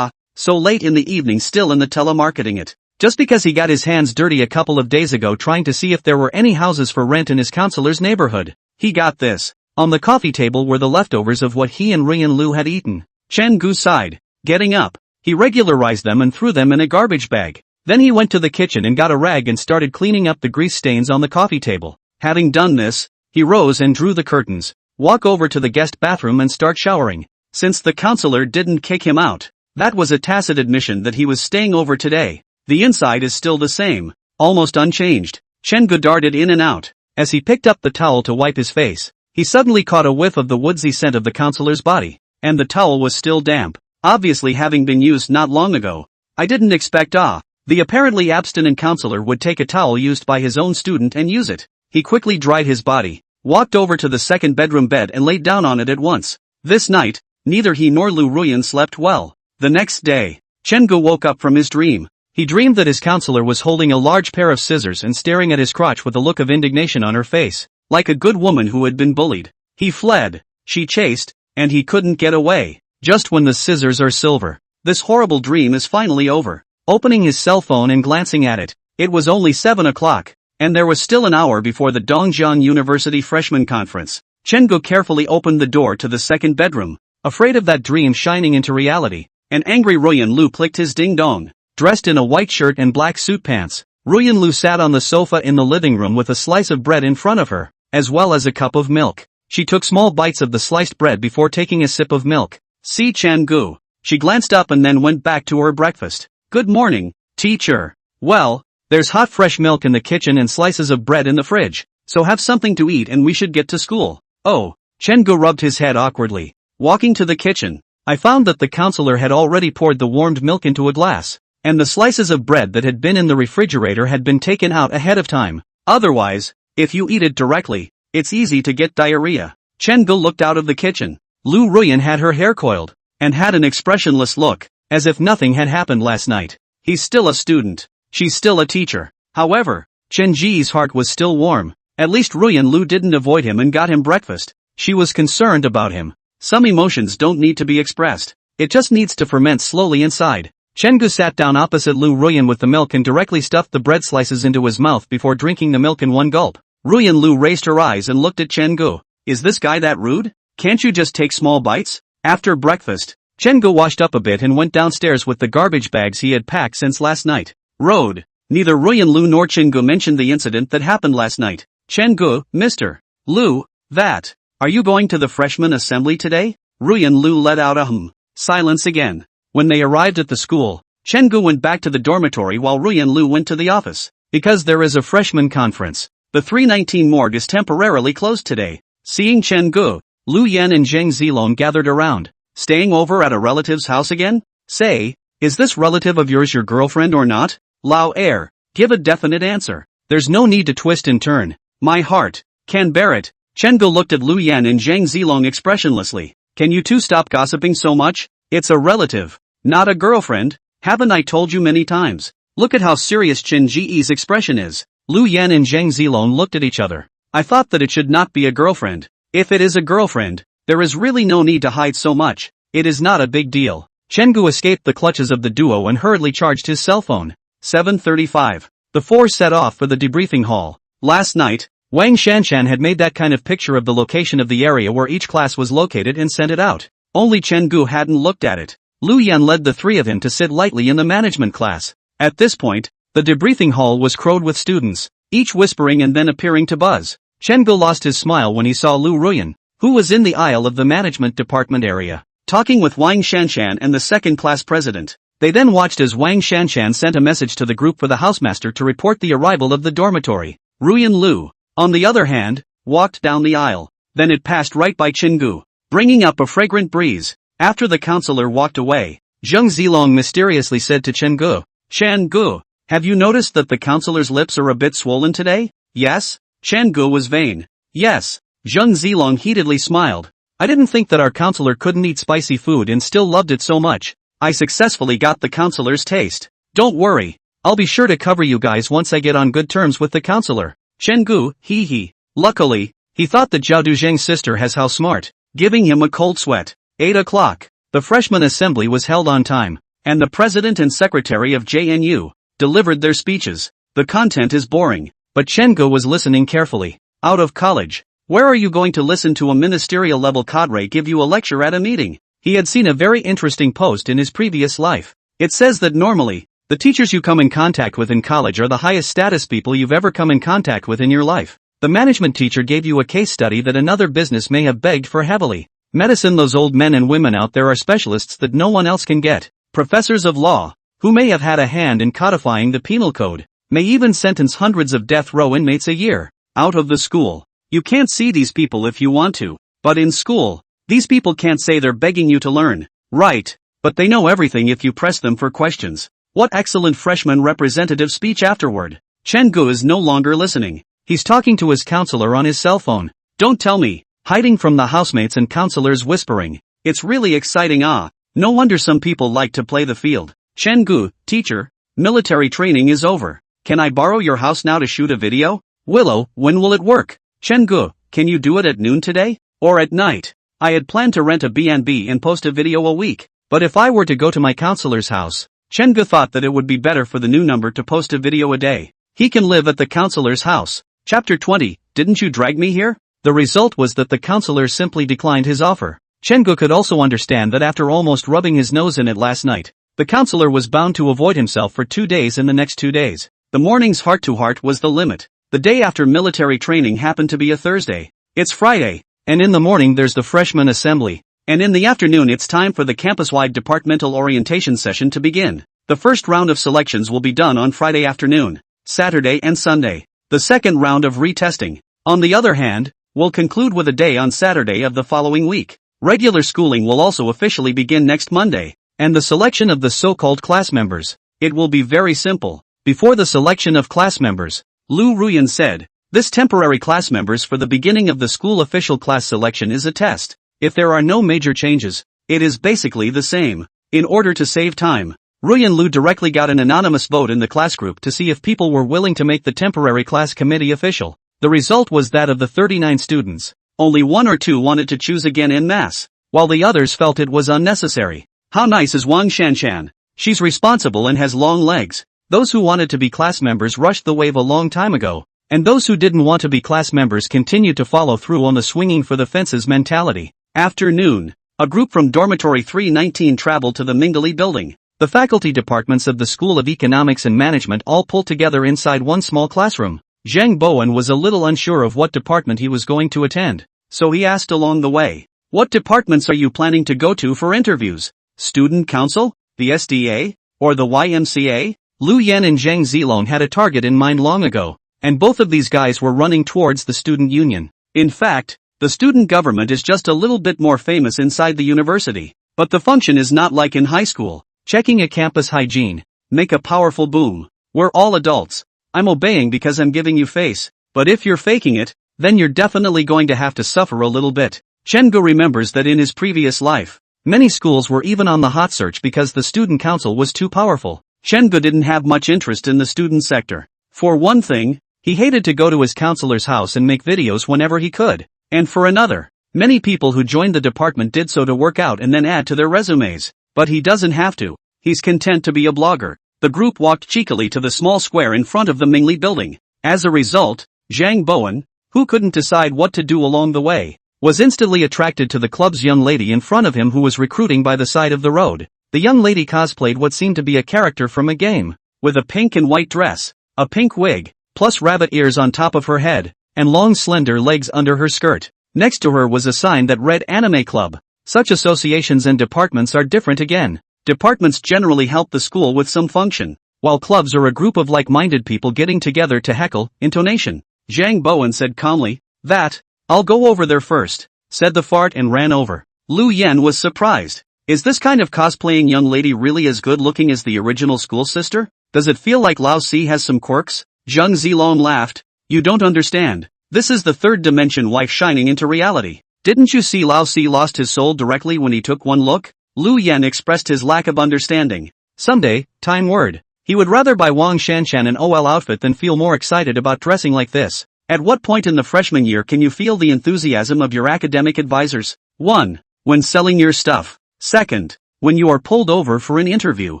so late in the evening still in the telemarketing it. Just because he got his hands dirty a couple of days ago trying to see if there were any houses for rent in his counselor's neighborhood. He got this. On the coffee table were the leftovers of what he and Ruyan Lu had eaten. Chen Gu sighed. Getting up, he regularized them and threw them in a garbage bag. Then he went to the kitchen and got a rag and started cleaning up the grease stains on the coffee table. Having done this, he rose and drew the curtains, walk over to the guest bathroom and start showering. Since the counselor didn't kick him out, that was a tacit admission that he was staying over today. The inside is still the same, almost unchanged. Chen Gu darted in and out. As he picked up the towel to wipe his face, he suddenly caught a whiff of the woodsy scent of the counselor's body, and the towel was still damp, obviously having been used not long ago. I didn't expect the apparently abstinent counselor would take a towel used by his own student and use it. He quickly dried his body, walked over to the second bedroom bed and laid down on it at once. This night, neither he nor Lu Ruyan slept well. The next day, Chen Gu woke up from his dream. He dreamed that his counselor was holding a large pair of scissors and staring at his crotch with a look of indignation on her face, like a good woman who had been bullied. He fled, she chased, and he couldn't get away. Just when the scissors are silver, this horrible dream is finally over. Opening his cell phone and glancing at it, it was only 7 o'clock, and there was still an hour before the Dongjiang University freshman conference. Chen Gu carefully opened the door to the second bedroom, afraid of that dream shining into reality. An angry Ruyan Lu clicked his ding-dong. Dressed in a white shirt and black suit pants, Ruyan Lu sat on the sofa in the living room with a slice of bread in front of her, as well as a cup of milk. She took small bites of the sliced bread before taking a sip of milk. See Chen Gu. She glanced up and then went back to her breakfast. Good morning, teacher. Well, there's hot fresh milk in the kitchen and slices of bread in the fridge, so have something to eat and we should get to school. Oh, Chen Gu rubbed his head awkwardly. Walking to the kitchen, I found that the counselor had already poured the warmed milk into a glass, and the slices of bread that had been in the refrigerator had been taken out ahead of time. Otherwise, if you eat it directly, it's easy to get diarrhea. Chen Gu looked out of the kitchen. Lu Ruyan had her hair coiled, and had an expressionless look, as if nothing had happened last night. He's still a student. She's still a teacher. However, Chen Ji's heart was still warm. At least Ruyan Lu didn't avoid him and got him breakfast. She was concerned about him. Some emotions don't need to be expressed. It just needs to ferment slowly inside. Chen-gu sat down opposite Lu Ruyan with the milk and directly stuffed the bread slices into his mouth before drinking the milk in one gulp. Ruyan Lu raised her eyes and looked at Chen-gu. Is this guy that rude? Can't you just take small bites? After breakfast, Chen-gu washed up a bit and went downstairs with the garbage bags he had packed since last night. Road. Neither Ruyan Lu nor Chen-gu mentioned the incident that happened last night. Chen-gu, Mr. Lu, that. Are you going to the freshman assembly today? Ruyan Lu let out a Silence again. When they arrived at the school, Chen-gu went back to the dormitory while Ruyan Lu went to the office. Because there is a freshman conference, the 319 morgue is temporarily closed today. Seeing Chen-gu, Lu Yan and Zheng Zilong gathered around. Staying over at a relative's house again? Say, is this relative of yours your girlfriend or not? Lao Air, give a definite answer. There's no need to twist and turn. My heart can bear it. Chen-gu looked at Lu Yan and Zheng Zilong expressionlessly. Can you two stop gossiping so much? It's a relative, not a girlfriend. Haven't I told you many times? Look at how serious Chen Ji's expression is. Lu Yan and Zheng Zilong looked at each other. I thought that it should not be a girlfriend. If it is a girlfriend, there is really no need to hide so much. It is not a big deal. Chen-gu escaped the clutches of the duo and hurriedly charged his cell phone. 7:35. The four set off for the debriefing hall. Last night, Wang Shanshan had made that kind of picture of the location of the area where each class was located and sent it out. Only Chen-gu hadn't looked at it. Lu Yan led the three of them to sit lightly in the management class. At this point, the debriefing hall was crowded with students, each whispering and then appearing to buzz. Chen-gu lost his smile when he saw Lu Ruyan, who was in the aisle of the management department area, talking with Wang Shanshan and the second class president. They then watched as Wang Shanshan sent a message to the group for the housemaster to report the arrival of the dormitory. Ruyan Lu, on the other hand, walked down the aisle. Then it passed right by Chen-gu, bringing up a fragrant breeze. After the counselor walked away, Zheng Zilong mysteriously said to Chen-gu, Chen-gu, have you noticed that the counselor's lips are a bit swollen today? Yes? Chen-gu was vain. Yes. Zheng Zilong heatedly smiled. I didn't think that our counselor couldn't eat spicy food and still loved it so much. I successfully got the counselor's taste. Don't worry. I'll be sure to cover you guys once I get on good terms with the counselor. Chen-gu, hee. Luckily, he thought that Zhao Duzheng's sister has how smart, giving him a cold sweat. 8 o'clock. The freshman assembly was held on time, and the president and secretary of JNU delivered their speeches. The content is boring, but Chen-gu was listening carefully. Out of college, where are you going to listen to a ministerial-level cadre give you a lecture at a meeting? He had seen a very interesting post in his previous life. It says that normally, the teachers you come in contact with in college are the highest status people you've ever come in contact with in your life. The management teacher gave you a case study that another business may have begged for heavily. Medicine. Those old men and women out there are specialists that no one else can get. Professors of law, who may have had a hand in codifying the penal code, may even sentence hundreds of death row inmates a year. Out of the school. You can't see these people if you want to, but in school, these people can't say they're begging you to learn, right? But they know everything if you press them for questions. What excellent freshman representative speech afterward. Chen-gu is no longer listening. He's talking to his counselor on his cell phone. Don't tell me. Hiding from the housemates and counselors whispering. It's really exciting. No wonder some people like to play the field. Chen-gu, teacher, military training is over. Can I borrow your house now to shoot a video? Willow, when will it work? Chen-gu, can you do it at noon today? Or at night? I had planned to rent a B&B and post a video a week. But if I were to go to my counselor's house, Chen-gu thought that it would be better for the new number to post a video a day. He can live at the counselor's house. Chapter 20, didn't you drag me here? The result was that the counselor simply declined his offer. Chen-gu could also understand that after almost rubbing his nose in it last night, the counselor was bound to avoid himself for 2 days in the next 2 days. The morning's heart-to-heart was the limit. The day after military training happened to be a Thursday. It's Friday, and in the morning there's the freshman assembly, and in the afternoon it's time for the campus-wide departmental orientation session to begin. The first round of selections will be done on Friday afternoon, Saturday and Sunday. The second round of retesting, on the other hand, will conclude with a day on Saturday of the following week. Regular schooling will also officially begin next Monday, and the selection of the so-called class members. It will be very simple. Before the selection of class members, Lu Ruyan said, this temporary class members for the beginning of the school official class selection is a test. If there are no major changes, it is basically the same. In order to save time, Ruyan Lu directly got an anonymous vote in the class group to see if people were willing to make the temporary class committee official. The result was that of the 39 students, only 1 or 2 wanted to choose again en masse, while the others felt it was unnecessary. How nice is Wang Shanshan? She's responsible and has long legs. Those who wanted to be class members rushed the wave a long time ago, and those who didn't want to be class members continued to follow through on the swinging for the fences mentality. Afternoon. A group from dormitory 319 traveled to the Mingali building. The faculty departments of the School of Economics and Management all pulled together inside one small classroom. Zhang Bowen was a little unsure of what department he was going to attend, so he asked along the way, "What departments are you planning to go to for interviews? Student Council? The SDA? Or the YMCA?" Lu Yan and Zhang Zilong had a target in mind long ago, and both of these guys were running towards the student union. In fact, the student government is just a little bit more famous inside the university, but the function is not like in high school. Checking a campus hygiene. Make a powerful boom. We're all adults. I'm obeying because I'm giving you face, but if you're faking it, then you're definitely going to have to suffer a little bit. Chen Gu remembers that in his previous life, many schools were even on the hot search because the student council was too powerful. Chen Gu didn't have much interest in the student sector. For one thing, he hated to go to his counselor's house and make videos whenever he could. And for another, many people who joined the department did so to work out and then add to their resumes. But he doesn't have to. He's content to be a blogger. The group walked cheekily to the small square in front of the Mingli building. As a result, Zhang Bowen, who couldn't decide what to do along the way, was instantly attracted to the club's young lady in front of him who was recruiting by the side of the road. The young lady cosplayed what seemed to be a character from a game, with a pink and white dress, a pink wig, plus rabbit ears on top of her head, and long slender legs under her skirt. Next to her was a sign that read Anime Club. Such associations and departments are different again. Departments generally help the school with some function, while clubs are a group of like-minded people getting together to heckle. Intonation. Zhang Bowen said calmly, "That, I'll go over there first," said the fart and ran over. Lu Yan was surprised. Is this kind of cosplaying young lady really as good looking as the original school sister? Does it feel like Lao Si has some quirks? Zhang Zilong laughed. "You don't understand. This is the third dimension wife shining into reality. Didn't you see Lao Si lost his soul directly when he took one look?" Lu Yan expressed his lack of understanding. Someday, time word. He would rather buy Wang Shanshan an OL outfit than feel more excited about dressing like this. At what point in the freshman year can you feel the enthusiasm of your academic advisors? 1. When selling your stuff. 2nd. When you are pulled over for an interview.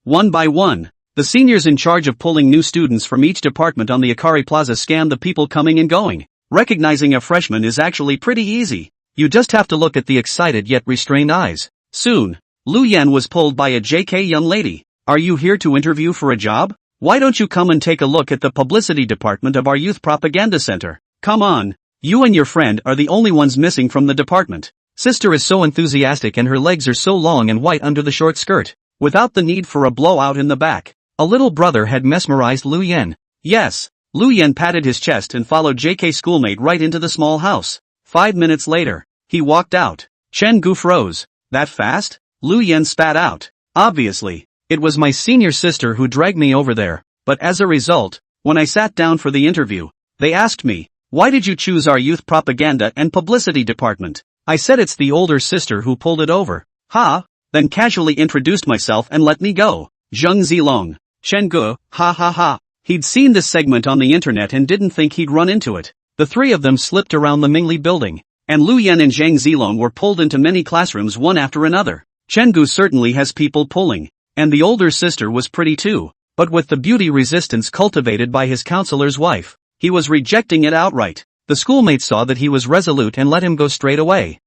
One by one. The seniors in charge of pulling new students from each department on the Akari Plaza scan the people coming and going. Recognizing a freshman is actually pretty easy. You just have to look at the excited yet restrained eyes. Soon, Lu Yan was pulled by a JK young lady. "Are you here to interview for a job? Why don't you come and take a look at the publicity department of our youth propaganda center? Come on. You and your friend are the only ones missing from the department. Sister is so enthusiastic and her legs are so long and white under the short skirt, without the need for a blowout in the back." A little brother had mesmerized Lu Yan. Yes. Lu Yan patted his chest and followed JK schoolmate right into the small house. 5 minutes later, he walked out. Chen Gu froze. "That fast?" Lu Yan spat out. "Obviously, it was my senior sister who dragged me over there, but as a result, when I sat down for the interview, they asked me, 'Why did you choose our youth propaganda and publicity department?' I said it's the older sister who pulled it over. Ha! Then casually introduced myself and let me go." Zhang Zilong. Chen Gu, ha ha ha. He'd seen this segment on the internet and didn't think he'd run into it. The three of them slipped around the Mingli building, and Lu Yan and Zhang Zilong were pulled into many classrooms one after another. Chen Gu certainly has people pulling, and the older sister was pretty too, but with the beauty resistance cultivated by his counselor's wife, he was rejecting it outright. The schoolmates saw that he was resolute and let him go straight away.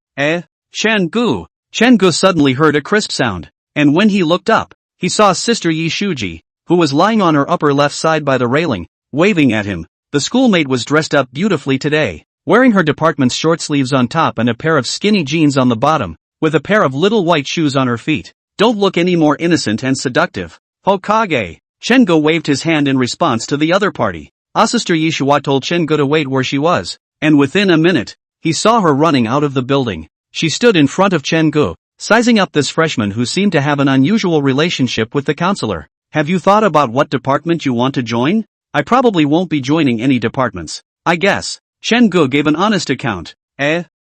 Chen Gu. Chen Gu suddenly heard a crisp sound, and when he looked up, he saw Sister Yi Shuji, who was lying on her upper left side by the railing, waving at him. The schoolmate was dressed up beautifully today, wearing her department's short sleeves on top and a pair of skinny jeans on the bottom, with a pair of little white shoes on her feet. "Don't look any more innocent and seductive, Hokage." Chen Gu waved his hand in response to the other party. Sister Yishua told Chen Gu to wait where she was, and within a minute, he saw her running out of the building. She stood in front of Chen Gu, sizing up this freshman who seemed to have an unusual relationship with the counselor. "Have you thought about what department you want to join?" "I probably won't be joining any departments, I guess." Chen Gu gave an honest account.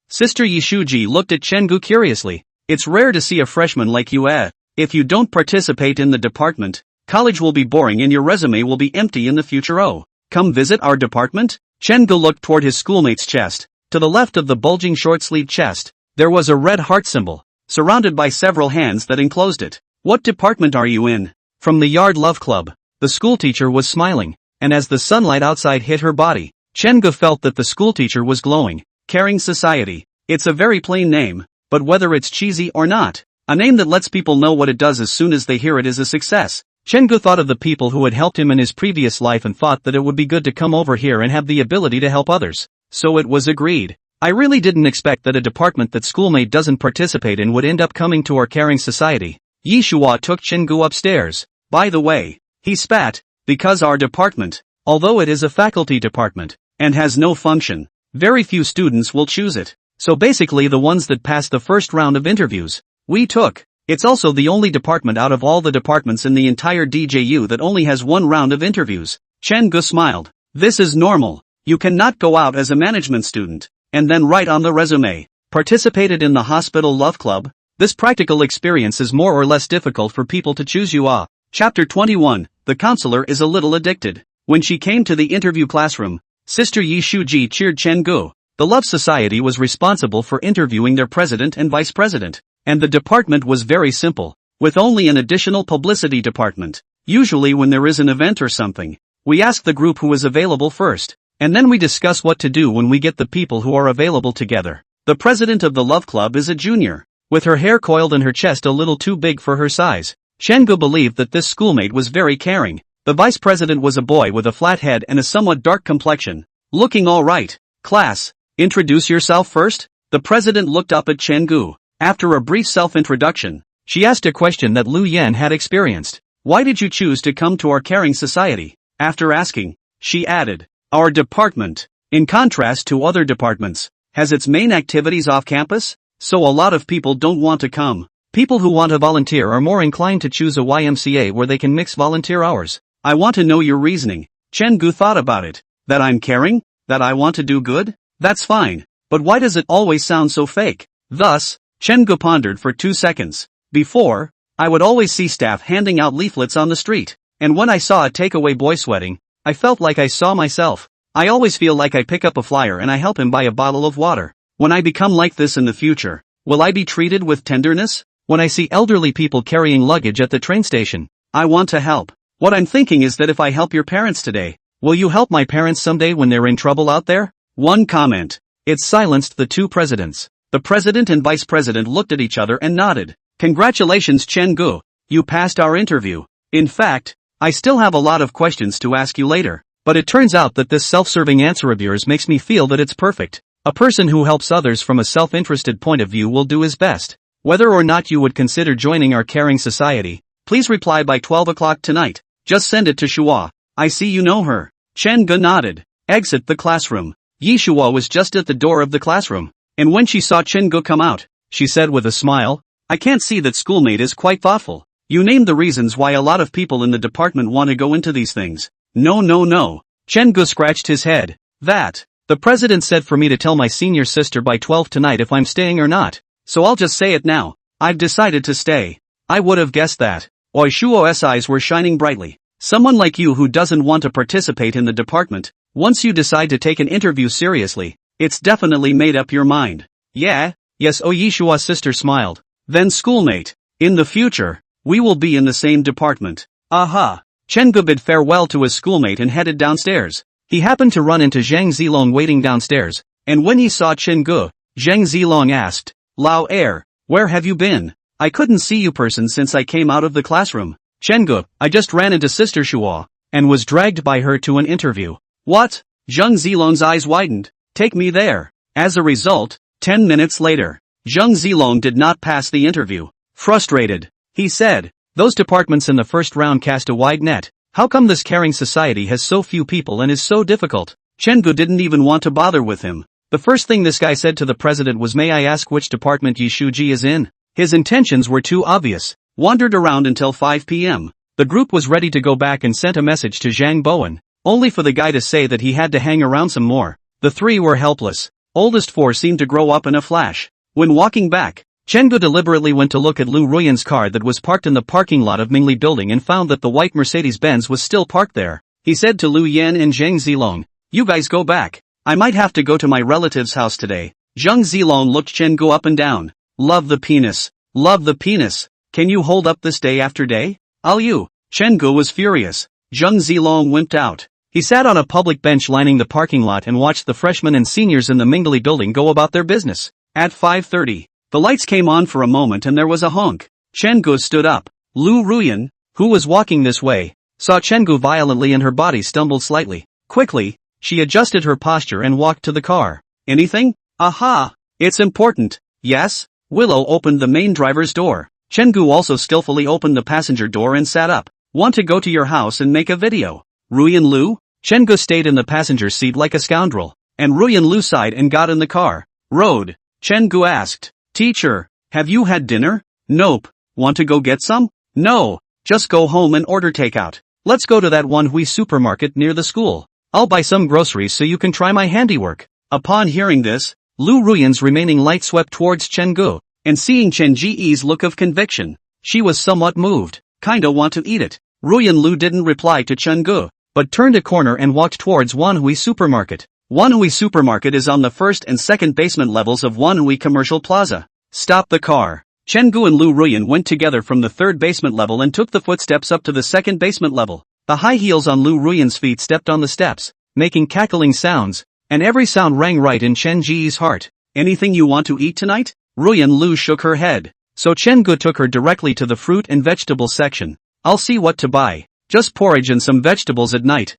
Sister Yishuji looked at Chen Gu curiously. "It's rare to see a freshman like you. If you don't participate in the department, college will be boring and your resume will be empty in the future. Oh, come visit our department?" Chen Gu looked toward his schoolmate's chest. To the left of the bulging short-sleeved chest, there was a red heart symbol, surrounded by several hands that enclosed it. "What department are you in?" From the Yard Love Club. The schoolteacher was smiling, and as the sunlight outside hit her body, Chengu felt that the schoolteacher was glowing. Caring Society. It's a very plain name, but whether it's cheesy or not, a name that lets people know what it does as soon as they hear it is a success. Chengu thought of the people who had helped him in his previous life and thought that it would be good to come over here and have the ability to help others. So it was agreed. I really didn't expect that a department that schoolmate doesn't participate in would end up coming to our Caring Society. Yi Shua took Chengu upstairs. By the way, he spat, because our department, although it is a faculty department, and has no function, very few students will choose it. So basically the ones that passed the first round of interviews, we took. It's also the only department out of all the departments in the entire DJU that only has one round of interviews. Chengu smiled. This is normal. You cannot go out as a management student, and then write on the resume, participated in the hospital love club. This practical experience is more or less difficult for people to choose you. Chapter 21, The Counselor is a little addicted. When she came to the interview classroom, Sister Yi Shuji cheered Chengu. The Love Society was responsible for interviewing their president and vice president, and the department was very simple, with only an additional publicity department. Usually when there is an event or something, we ask the group who is available first, and then we discuss what to do when we get the people who are available together. The president of the Love Club is a junior, with her hair coiled and her chest a little too big for her size. Chengu believed that this schoolmate was very caring. The vice president was a boy with a flat head and a somewhat dark complexion, looking all right. Class, introduce yourself first? The president looked up at Chengu. After a brief self-introduction, she asked a question that Lu Yan had experienced. Why did you choose to come to our Caring Society? After asking, she added, our department, in contrast to other departments, has its main activities off campus, so a lot of people don't want to come. People who want to volunteer are more inclined to choose a YMCA where they can mix volunteer hours. I want to know your reasoning. Chengu thought about it. That I'm caring? That I want to do good? That's fine. But why does it always sound so fake? Thus, Chengu pondered for 2 seconds. Before, I would always see staff handing out leaflets on the street. And when I saw a takeaway boy sweating, I felt like I saw myself. I always feel like I pick up a flyer and I help him buy a bottle of water. When I become like this in the future, will I be treated with tenderness? When I see elderly people carrying luggage at the train station, I want to help. What I'm thinking is that if I help your parents today, will you help my parents someday when they're in trouble out there? One comment. It silenced the two presidents. The president and vice president looked at each other and nodded. Congratulations, Chengu. You passed our interview. In fact, I still have a lot of questions to ask you later. But it turns out that this self-serving answer of yours makes me feel that it's perfect. A person who helps others from a self-interested point of view will do his best. Whether or not you would consider joining our Caring Society, please reply by 12 o'clock tonight. Just send it to Shua. I see you know her. Chengu nodded. Exit the classroom. Yi Shua was just at the door of the classroom, and when she saw Chengu come out, she said with a smile, I can't see that schoolmate is quite thoughtful. You named the reasons why a lot of people in the department want to go into these things. No. Chengu scratched his head. That. The president said for me to tell my senior sister by 12 tonight if I'm staying or not. So I'll just say it now. I've decided to stay. I would have guessed that. Oi Shuo's eyes were shining brightly. Someone like you who doesn't want to participate in the department, once you decide to take an interview seriously, it's definitely made up your mind. Yeah? Yes. Yi Shua's sister smiled. Then schoolmate, in the future, we will be in the same department. Aha. Chengu bid farewell to his schoolmate and headed downstairs. He happened to run into Zhang Zilong waiting downstairs, and when he saw Chengu, Zhang Zilong asked, Lao Er, where have you been? I couldn't see you person since I came out of the classroom. Chengu, I just ran into Sister Shua, and was dragged by her to an interview. What? Zhang Zilong's eyes widened. Take me there. As a result, 10 minutes later, Zhang Zilong did not pass the interview. Frustrated, he said, those departments in the first round cast a wide net. How come this Caring Society has so few people and is so difficult? Chengu didn't even want to bother with him. The first thing this guy said to the president was, may I ask which department Yi Shuji is in? His intentions were too obvious. Wandered around until 5 p.m. The group was ready to go back and sent a message to Zhang Bowen, only for the guy to say that he had to hang around some more. The three were helpless. Oldest four seemed to grow up in a flash. When walking back, Chengu deliberately went to look at Lu Ruyan's car that was parked in the parking lot of Mingli building and found that the white Mercedes-Benz was still parked there. He said to Lu Yan and Zhang Zilong, you guys go back. I might have to go to my relative's house today. Zhang Zilong looked Chengu up and down. Love the penis. Love the penis. Can you hold up this day after day? I'll you. Chen-gu was furious. Zheng Zilong wimped out. He sat on a public bench lining the parking lot and watched the freshmen and seniors in the Mingli building go about their business. At 5:30, the lights came on for a moment and there was a honk. Chen-gu stood up. Lu Ruyan, who was walking this way, saw Chen-gu violently and her body stumbled slightly. Quickly, she adjusted her posture and walked to the car. Anything? Aha! It's important. Yes? Willow opened the main driver's door. Chen-gu also skillfully opened the passenger door and sat up. Want to go to your house and make a video? Ruyan Lu? Chen-gu stayed in the passenger seat like a scoundrel, and Ruyan Lu sighed and got in the car. Road. Chen-gu asked. Teacher, have you had dinner? Nope. Want to go get some? No. Just go home and order takeout. Let's go to that Manhwa supermarket near the school. I'll buy some groceries so you can try my handiwork. Upon hearing this, Lu Ruyan's remaining light swept towards Chen-gu, and seeing Chen Ji's look of conviction, she was somewhat moved. Kinda want to eat it. Ruyan Lu didn't reply to Chen-gu, but turned a corner and walked towards Manhwa supermarket. Manhwa supermarket is on the first and second basement levels of Manhwa commercial plaza. Stop the car. Chen-gu and Lu Ruyan went together from the third basement level and took the footsteps up to the second basement level. The high heels on Lu Ruyan's feet stepped on the steps, making cackling sounds, and every sound rang right in Chen Ji's heart. Anything you want to eat tonight? Ruyan Lu shook her head. So Chen-gu took her directly to the fruit and vegetable section. I'll see what to buy. Just porridge and some vegetables at night.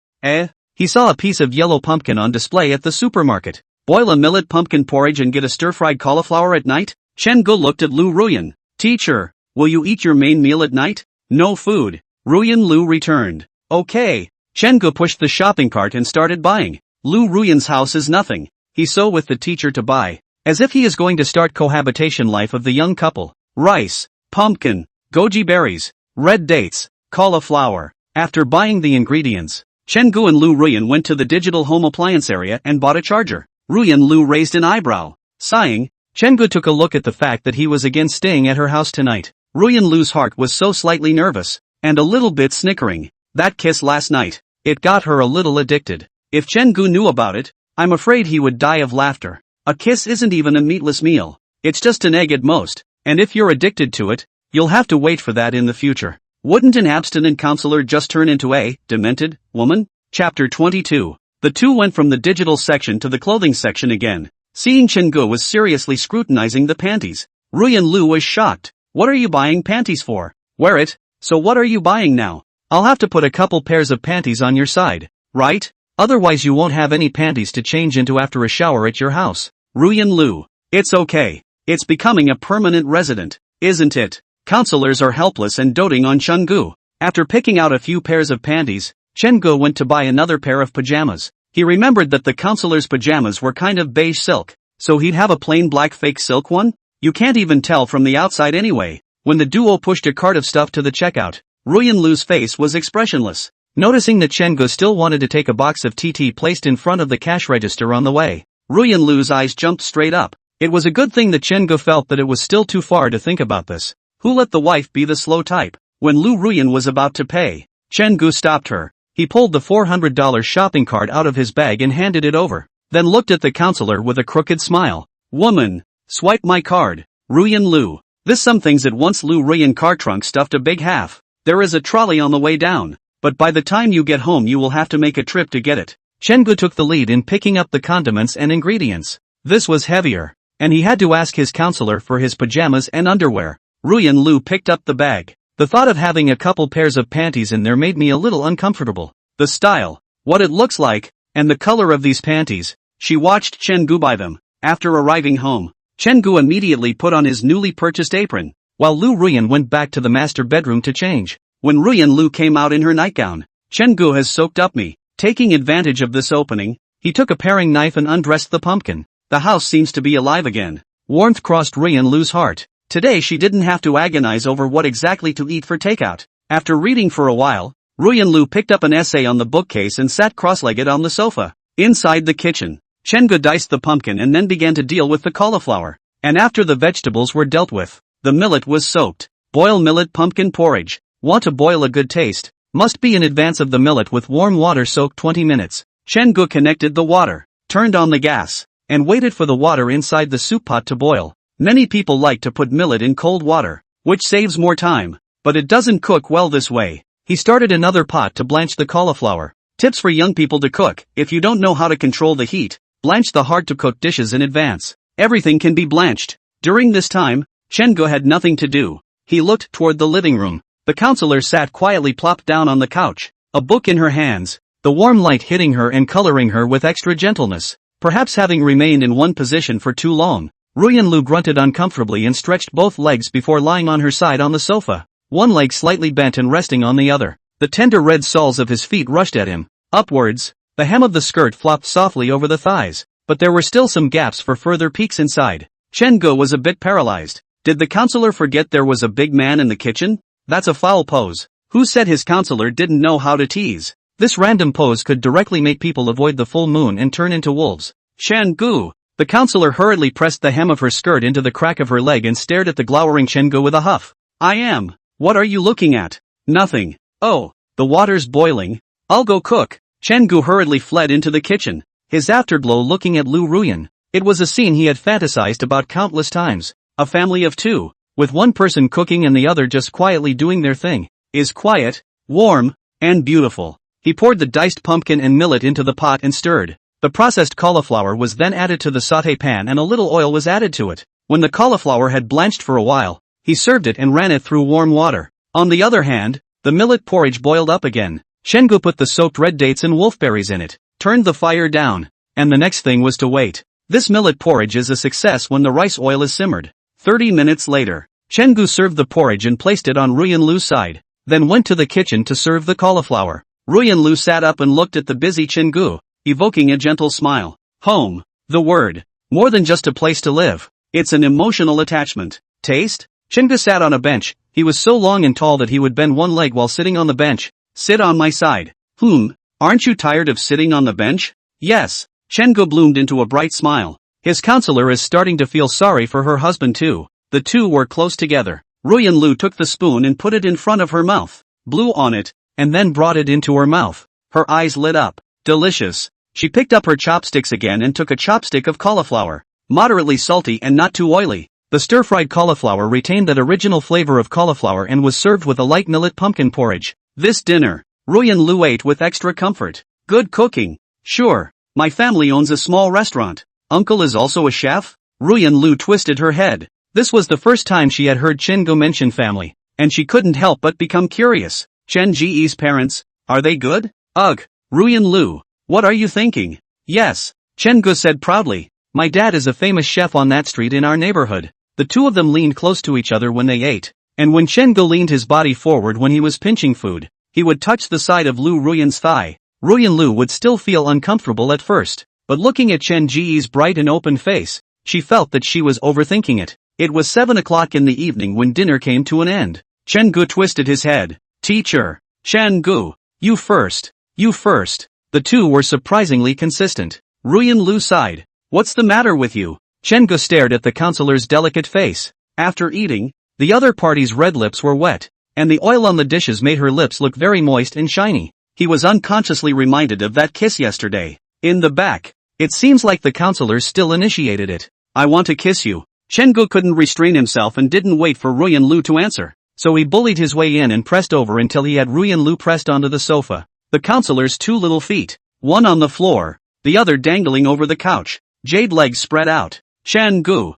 He saw a piece of yellow pumpkin on display at the supermarket. Boil a millet pumpkin porridge and get a stir-fried cauliflower at night? Chen-gu looked at Lu Ruyan. Teacher, will you eat your main meal at night? No food. Ruyan Lu returned. Okay. Chen-gu pushed the shopping cart and started buying. Lu Ruyan's house is nothing. He's so with the teacher to buy. As if he is going to start cohabitation life of the young couple. Rice, pumpkin, goji berries, red dates, cauliflower. After buying the ingredients, Chen-gu and Lu Ruyan went to the digital home appliance area and bought a charger. Ruyan Lu raised an eyebrow. Sighing, Chen-gu took a look at the fact that he was again staying at her house tonight. Ruyan Lu's heart was so slightly nervous, and a little bit snickering. That kiss last night, it got her a little addicted. If Chen-gu knew about it, I'm afraid he would die of laughter. A kiss isn't even a meatless meal. It's just an egg at most, and if you're addicted to it, you'll have to wait for that in the future. Wouldn't an abstinent counselor just turn into a demented woman? Chapter 22. The two went from the digital section to the clothing section again. Seeing Chen-gu was seriously scrutinizing the panties, Ruyan Lu was shocked. What are you buying panties for? Wear it. So what are you buying now? I'll have to put a couple pairs of panties on your side, right? Otherwise you won't have any panties to change into after a shower at your house. Ruyan Lu. It's okay. It's becoming a permanent resident, isn't it? Counselors are helpless and doting on Chen-gu. After picking out a few pairs of panties, Chen-gu went to buy another pair of pajamas. He remembered that the counselor's pajamas were kind of beige silk, so he'd have a plain black fake silk one? You can't even tell from the outside anyway. When the duo pushed a cart of stuff to the checkout, Ruyan Lu's face was expressionless. Noticing that Chen-gu still wanted to take a box of TT placed in front of the cash register on the way, Ruyan Lu's eyes jumped straight up. It was a good thing that Chen-gu felt that it was still too far to think about this. Who let the wife be the slow type? When Lu Ruyan was about to pay, Chen-gu stopped her. He pulled the $400 shopping card out of his bag and handed it over, then looked at the counselor with a crooked smile. Woman, swipe my card. Ruyan Lu. This some things at once. Lu Ruyan car trunk stuffed a big half. There is a trolley on the way down, but by the time you get home you will have to make a trip to get it. Chen-gu took the lead in picking up the condiments and ingredients. This was heavier, and he had to ask his counselor for his pajamas and underwear. Ruyan Lu picked up the bag. The thought of having a couple pairs of panties in there made me a little uncomfortable. The style, what it looks like, and the color of these panties. She watched Chen-gu buy them. After arriving home, Chen-gu immediately put on his newly purchased apron, while Lu Ruyan went back to the master bedroom to change. When Ruyan Lu came out in her nightgown, Chen-gu has soaked up me. Taking advantage of this opening, he took a paring knife and undressed the pumpkin. The house seems to be alive again. Warmth crossed Ruyan Lu's heart. Today she didn't have to agonize over what exactly to eat for takeout. After reading for a while, Ruyan Lu picked up an essay on the bookcase and sat cross-legged on the sofa. Inside the kitchen, Chen-gu diced the pumpkin and then began to deal with the cauliflower. And after the vegetables were dealt with, the millet was soaked. Boil millet pumpkin porridge. Want to boil a good taste? Must be in advance of the millet with warm water. Soak 20 minutes. Chen-gu connected the water, turned on the gas, and waited for the water inside the soup pot to boil. Many people like to put millet in cold water, which saves more time, but it doesn't cook well this way. He started another pot to blanch the cauliflower. Tips for young people to cook: if you don't know how to control the heat, blanch the hard-to-cook dishes in advance. Everything can be blanched. During this time, Chen-gu had nothing to do. He looked toward the living room. The counselor sat quietly plopped down on the couch, a book in her hands, the warm light hitting her and coloring her with extra gentleness. Perhaps having remained in one position for too long, Ruyan-lu grunted uncomfortably and stretched both legs before lying on her side on the sofa, one leg slightly bent and resting on the other. The tender red soles of his feet rushed at him. Upwards, the hem of the skirt flopped softly over the thighs, but there were still some gaps for further peeks inside. Chen-gu was a bit paralyzed. Did the counselor forget there was a big man in the kitchen? That's a foul pose. Who said his counselor didn't know how to tease? This random pose could directly make people avoid the full moon and turn into wolves. Chen-gu! The counselor hurriedly pressed the hem of her skirt into the crack of her leg and stared at the glowering Chen-gu with a huff. I am. What are you looking at? Nothing. Oh, the water's boiling. I'll go cook. Chen-gu hurriedly fled into the kitchen, his afterglow looking at Lu Ruyan. It was a scene he had fantasized about countless times. A family of two, with one person cooking and the other just quietly doing their thing, is quiet, warm, and beautiful. He poured the diced pumpkin and millet into the pot and stirred. The processed cauliflower was then added to the sauté pan and a little oil was added to it. When the cauliflower had blanched for a while, he served it and ran it through warm water. On the other hand, the millet porridge boiled up again. Chen-gu put the soaked red dates and wolfberries in it, turned the fire down, and the next thing was to wait. This millet porridge is a success when the rice oil is simmered. 30 minutes later, Chen-gu served the porridge and placed it on Ruyan-lu's side, then went to the kitchen to serve the cauliflower. Ruyan-lu sat up and looked at the busy Chen-gu, evoking a gentle smile. Home. The word. More than just a place to live. It's an emotional attachment. Taste? Chen-gu sat on a bench. He was so long and tall that he would bend one leg while sitting on the bench. Sit on my side. Aren't you tired of sitting on the bench? Yes. Chen-gu bloomed into a bright smile. His counselor is starting to feel sorry for her husband too. The two were close together. Ruyan-lu took the spoon and put it in front of her mouth, blew on it, and then brought it into her mouth. Her eyes lit up. Delicious. She picked up her chopsticks again and took a chopstick of cauliflower. Moderately salty and not too oily. The stir-fried cauliflower retained that original flavor of cauliflower and was served with a light millet pumpkin porridge. This dinner, Ruyan-lu ate with extra comfort. Good cooking. Sure. My family owns a small restaurant. Uncle is also a chef? Ruyan-lu twisted her head. This was the first time she had heard Chen-gu mention family, and she couldn't help but become curious. Chen Ji's parents, are they good? Ugh. Ruyan-lu, what are you thinking? Yes. Chen-gu said proudly. My dad is a famous chef on that street in our neighborhood. The two of them leaned close to each other when they ate, and when Chen-gu leaned his body forward when he was pinching food, he would touch the side of Lu Ruyan's thigh. Ruyan-lu would still feel uncomfortable at first, but looking at Chen Ji's bright and open face, she felt that she was overthinking it. It was 7 o'clock in the evening when dinner came to an end. Chen-gu twisted his head. Teacher. Chen-gu. You first. You first. The two were surprisingly consistent. Ruyan-lu sighed. What's the matter with you? Chen-gu stared at the counselor's delicate face. After eating, the other party's red lips were wet, and the oil on the dishes made her lips look very moist and shiny. He was unconsciously reminded of that kiss yesterday. In the back. It seems like the counselor still initiated it. I want to kiss you. Chen-gu couldn't restrain himself and didn't wait for Ruyan-lu to answer, so he bullied his way in and pressed over until he had Ruyan-lu pressed onto the sofa. The counselor's two little feet, one on the floor, the other dangling over the couch, jade legs spread out. Chen-gu,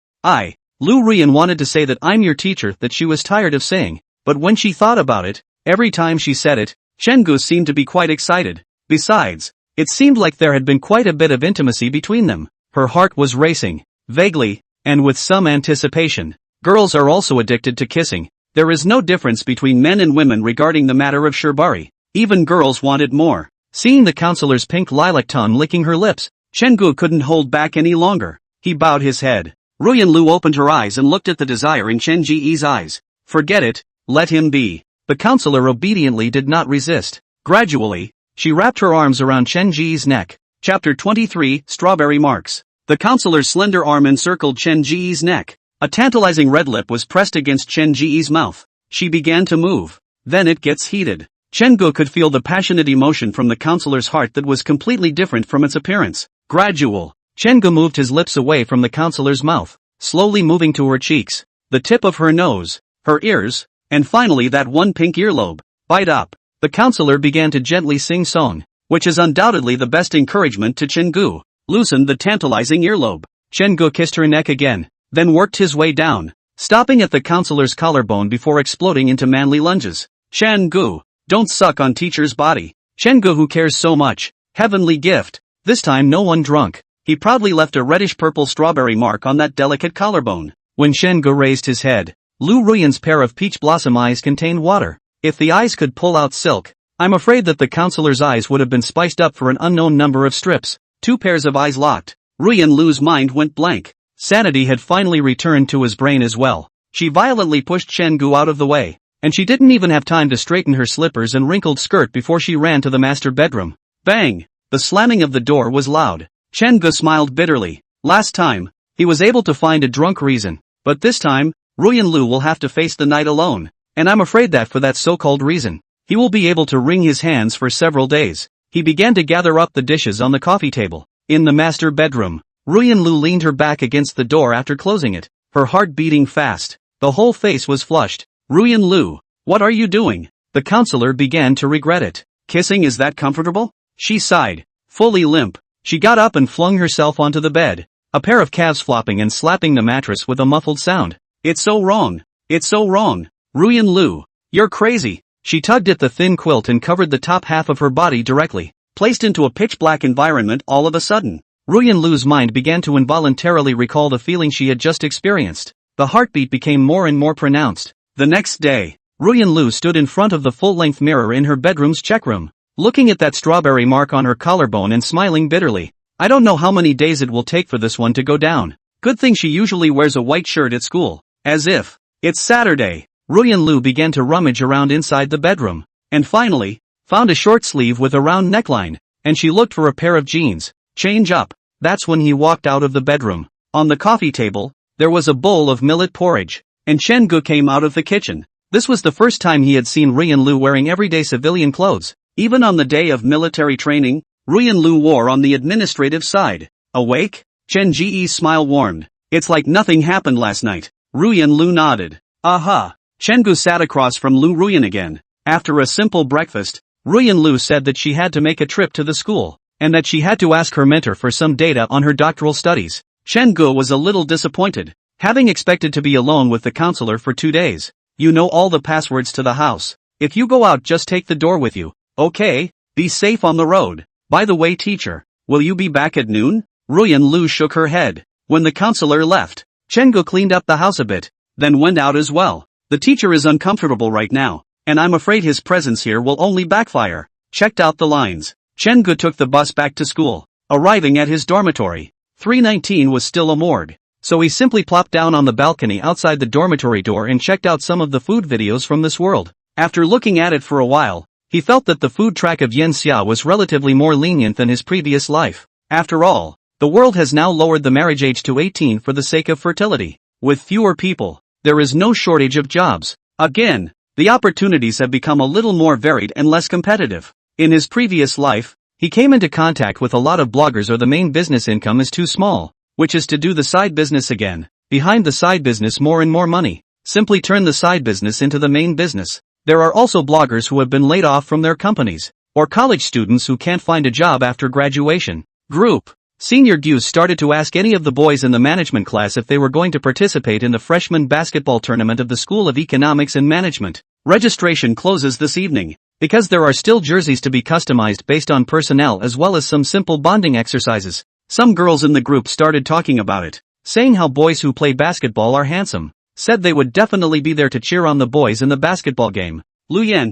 Lu Ruyan wanted to say that I'm your teacher that she was tired of saying, but when she thought about it, every time she said it, Chen-gu seemed to be quite excited. Besides, it seemed like there had been quite a bit of intimacy between them. Her heart was racing, vaguely, and with some anticipation. Girls are also addicted to kissing. There is no difference between men and women regarding the matter of shibari. Even girls wanted more. Seeing the counselor's pink lilac tongue licking her lips, Chen-gu couldn't hold back any longer. He bowed his head. Ruyan-lu opened her eyes and looked at the desire in Chen Ji's eyes. Forget it, let him be. The counselor obediently did not resist. Gradually, she wrapped her arms around Chen Ji's neck. Chapter 23, Strawberry Marks. The counselor's slender arm encircled Chen Ji's neck. A tantalizing red lip was pressed against Chen Ji's mouth. She began to move. Then it gets heated. Chen-gu could feel the passionate emotion from the counselor's heart that was completely different from its appearance. Gradual. Chen-gu moved his lips away from the counselor's mouth, slowly moving to her cheeks, the tip of her nose, her ears, and finally that one pink earlobe. Bite up. The counselor began to gently sing song, which is undoubtedly the best encouragement to Chen-gu, loosened the tantalizing earlobe. Chen-gu kissed her neck again, then worked his way down, stopping at the counselor's collarbone before exploding into manly lunges. Chen-gu, don't suck on teacher's body. Chen-gu, who cares so much, heavenly gift, this time no one drunk. He proudly left a reddish-purple strawberry mark on that delicate collarbone. When Chen-gu raised his head, Lu Ruyan's pair of peach blossom eyes contained water. If the eyes could pull out silk, I'm afraid that the counselor's eyes would have been spiced up for an unknown number of strips. Two pairs of eyes locked. Ruyan Lu's mind went blank. Sanity had finally returned to his brain as well. She violently pushed Chen-gu out of the way, and she didn't even have time to straighten her slippers and wrinkled skirt before she ran to the master bedroom. Bang! The slamming of the door was loud. Chen-gu smiled bitterly. Last time, he was able to find a drunk reason, but this time, Ruyan Lu will have to face the night alone, and I'm afraid that for that so-called reason, he will be able to wring his hands for several days. He began to gather up the dishes on the coffee table. In the master bedroom, Ruyan Lu leaned her back against the door after closing it, her heart beating fast. The whole face was flushed. Ruyan Lu, what are you doing? The counselor began to regret it. Kissing, is that comfortable? She sighed, fully limp. She got up and flung herself onto the bed, a pair of calves flopping and slapping the mattress with a muffled sound. It's so wrong. It's so wrong. Ruyan Lu, you're crazy. She tugged at the thin quilt and covered the top half of her body directly, placed into a pitch-black environment all of a sudden. Ruyan Lu's mind began to involuntarily recall the feeling she had just experienced. The heartbeat became more and more pronounced. The next day, Ruyan Lu stood in front of the full-length mirror in her bedroom's check room, looking at that strawberry mark on her collarbone and smiling bitterly. I don't know how many days it will take for this one to go down. Good thing she usually wears a white shirt at school. As if it's Saturday. Ruyan Lu began to rummage around inside the bedroom, and finally, found a short sleeve with a round neckline, and she looked for a pair of jeans. Change up. That's when he walked out of the bedroom. On the coffee table, there was a bowl of millet porridge, and Chen-gu came out of the kitchen. This was the first time he had seen Ruyan Lu wearing everyday civilian clothes. Even on the day of military training, Ruyan Lu wore on the administrative side. Awake? Chen-ji's smile warmed. It's like nothing happened last night. Ruyan Lu nodded. Aha! Chen-gu sat across from Lu Ruyan again. After a simple breakfast, Ruyan Lu said that she had to make a trip to the school, and that she had to ask her mentor for some data on her doctoral studies. Chen-gu was a little disappointed, having expected to be alone with the counselor for 2 days. You know all the passwords to the house. If you go out, just take the door with you. Okay? Be safe on the road. By the way, teacher, will you be back at noon? Ruyan Lu shook her head. When the counselor left, Chen-gu cleaned up the house a bit, then went out as well. The teacher is uncomfortable right now, and I'm afraid his presence here will only backfire. Checked out the lines. Chen-gu took the bus back to school. Arriving at his dormitory, 319 was still a morgue, so he simply plopped down on the balcony outside the dormitory door and checked out some of the food videos from this world. After looking at it for a while, he felt that the food track of Yen Xia was relatively more lenient than his previous life. After all, the world has now lowered the marriage age to 18 for the sake of fertility. With fewer people, there is no shortage of jobs. Again, the opportunities have become a little more varied and less competitive. In his previous life, he came into contact with a lot of bloggers, or the main business income is too small, which is to do the side business again. Behind the side business, more and more money. Simply turn the side business into the main business. There are also bloggers who have been laid off from their companies, or college students who can't find a job after graduation. Group. Senior Deuce started to ask any of the boys in the management class if they were going to participate in the freshman basketball tournament of the School of Economics and Management. Registration closes this evening, because there are still jerseys to be customized based on personnel as well as some simple bonding exercises. Some girls in the group started talking about it, saying how boys who play basketball are handsome, said they would definitely be there to cheer on the boys in the basketball game. Lu Yan,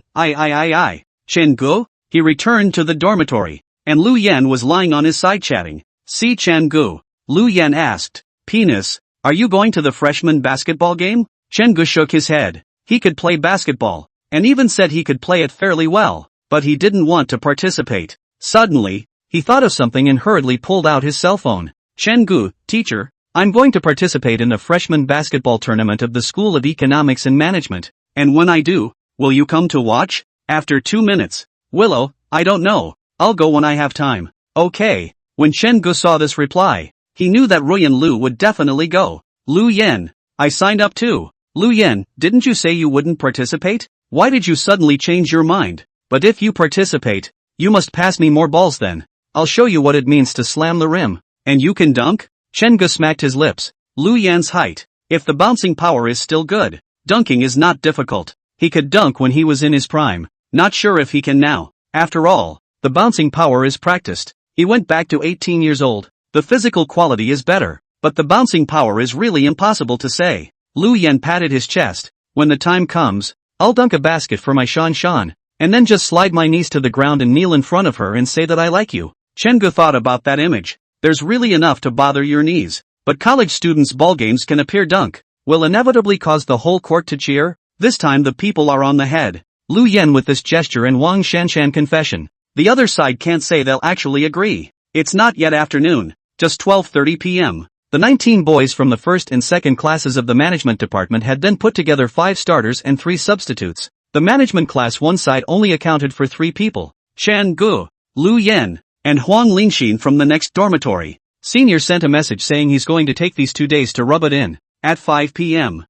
Chen-gu? He returned to the dormitory, and Lu Yan was lying on his side chatting. See Chen-gu. Lu Yan asked. Penis, are you going to the freshman basketball game? Chen-gu shook his head. He could play basketball, and even said he could play it fairly well, but he didn't want to participate. Suddenly, he thought of something and hurriedly pulled out his cell phone. Chen-gu, teacher, I'm going to participate in the freshman basketball tournament of the School of Economics and Management, and when I do, will you come to watch? After 2 minutes. Willow, I don't know. I'll go when I have time. Okay. When Chen-gu saw this reply, he knew that Ruyan Lu would definitely go. Lu Yan, I signed up too. Lu Yan, didn't you say you wouldn't participate? Why did you suddenly change your mind? But if you participate, you must pass me more balls then. I'll show you what it means to slam the rim. And you can dunk? Chen-gu smacked his lips. Lu Yan's height. If the bouncing power is still good, dunking is not difficult. He could dunk when he was in his prime. Not sure if he can now. After all, the bouncing power is practiced. He went back to 18 years old. The physical quality is better, but the bouncing power is really impossible to say. Lu Yan patted his chest. When the time comes, I'll dunk a basket for my Shan, and then just slide my knees to the ground and kneel in front of her and say that I like you. Chen-gu thought about that image. There's really enough to bother your knees. But college students' ballgames can appear dunk. Will inevitably cause the whole court to cheer. This time the people are on the head. Lu Yan with this gesture and Wang Shanshan confession. The other side can't say they'll actually agree. It's not yet afternoon. Just 12:30 p.m. The 19 boys from the first and second classes of the management department had then put together 5 starters and 3 substitutes. The management class one side only accounted for 3 people. Chen-gu, Lu Yan, and Huang Lingxin from the next dormitory. Senior sent a message saying he's going to take these 2 days to rub it in. At 5 p.m.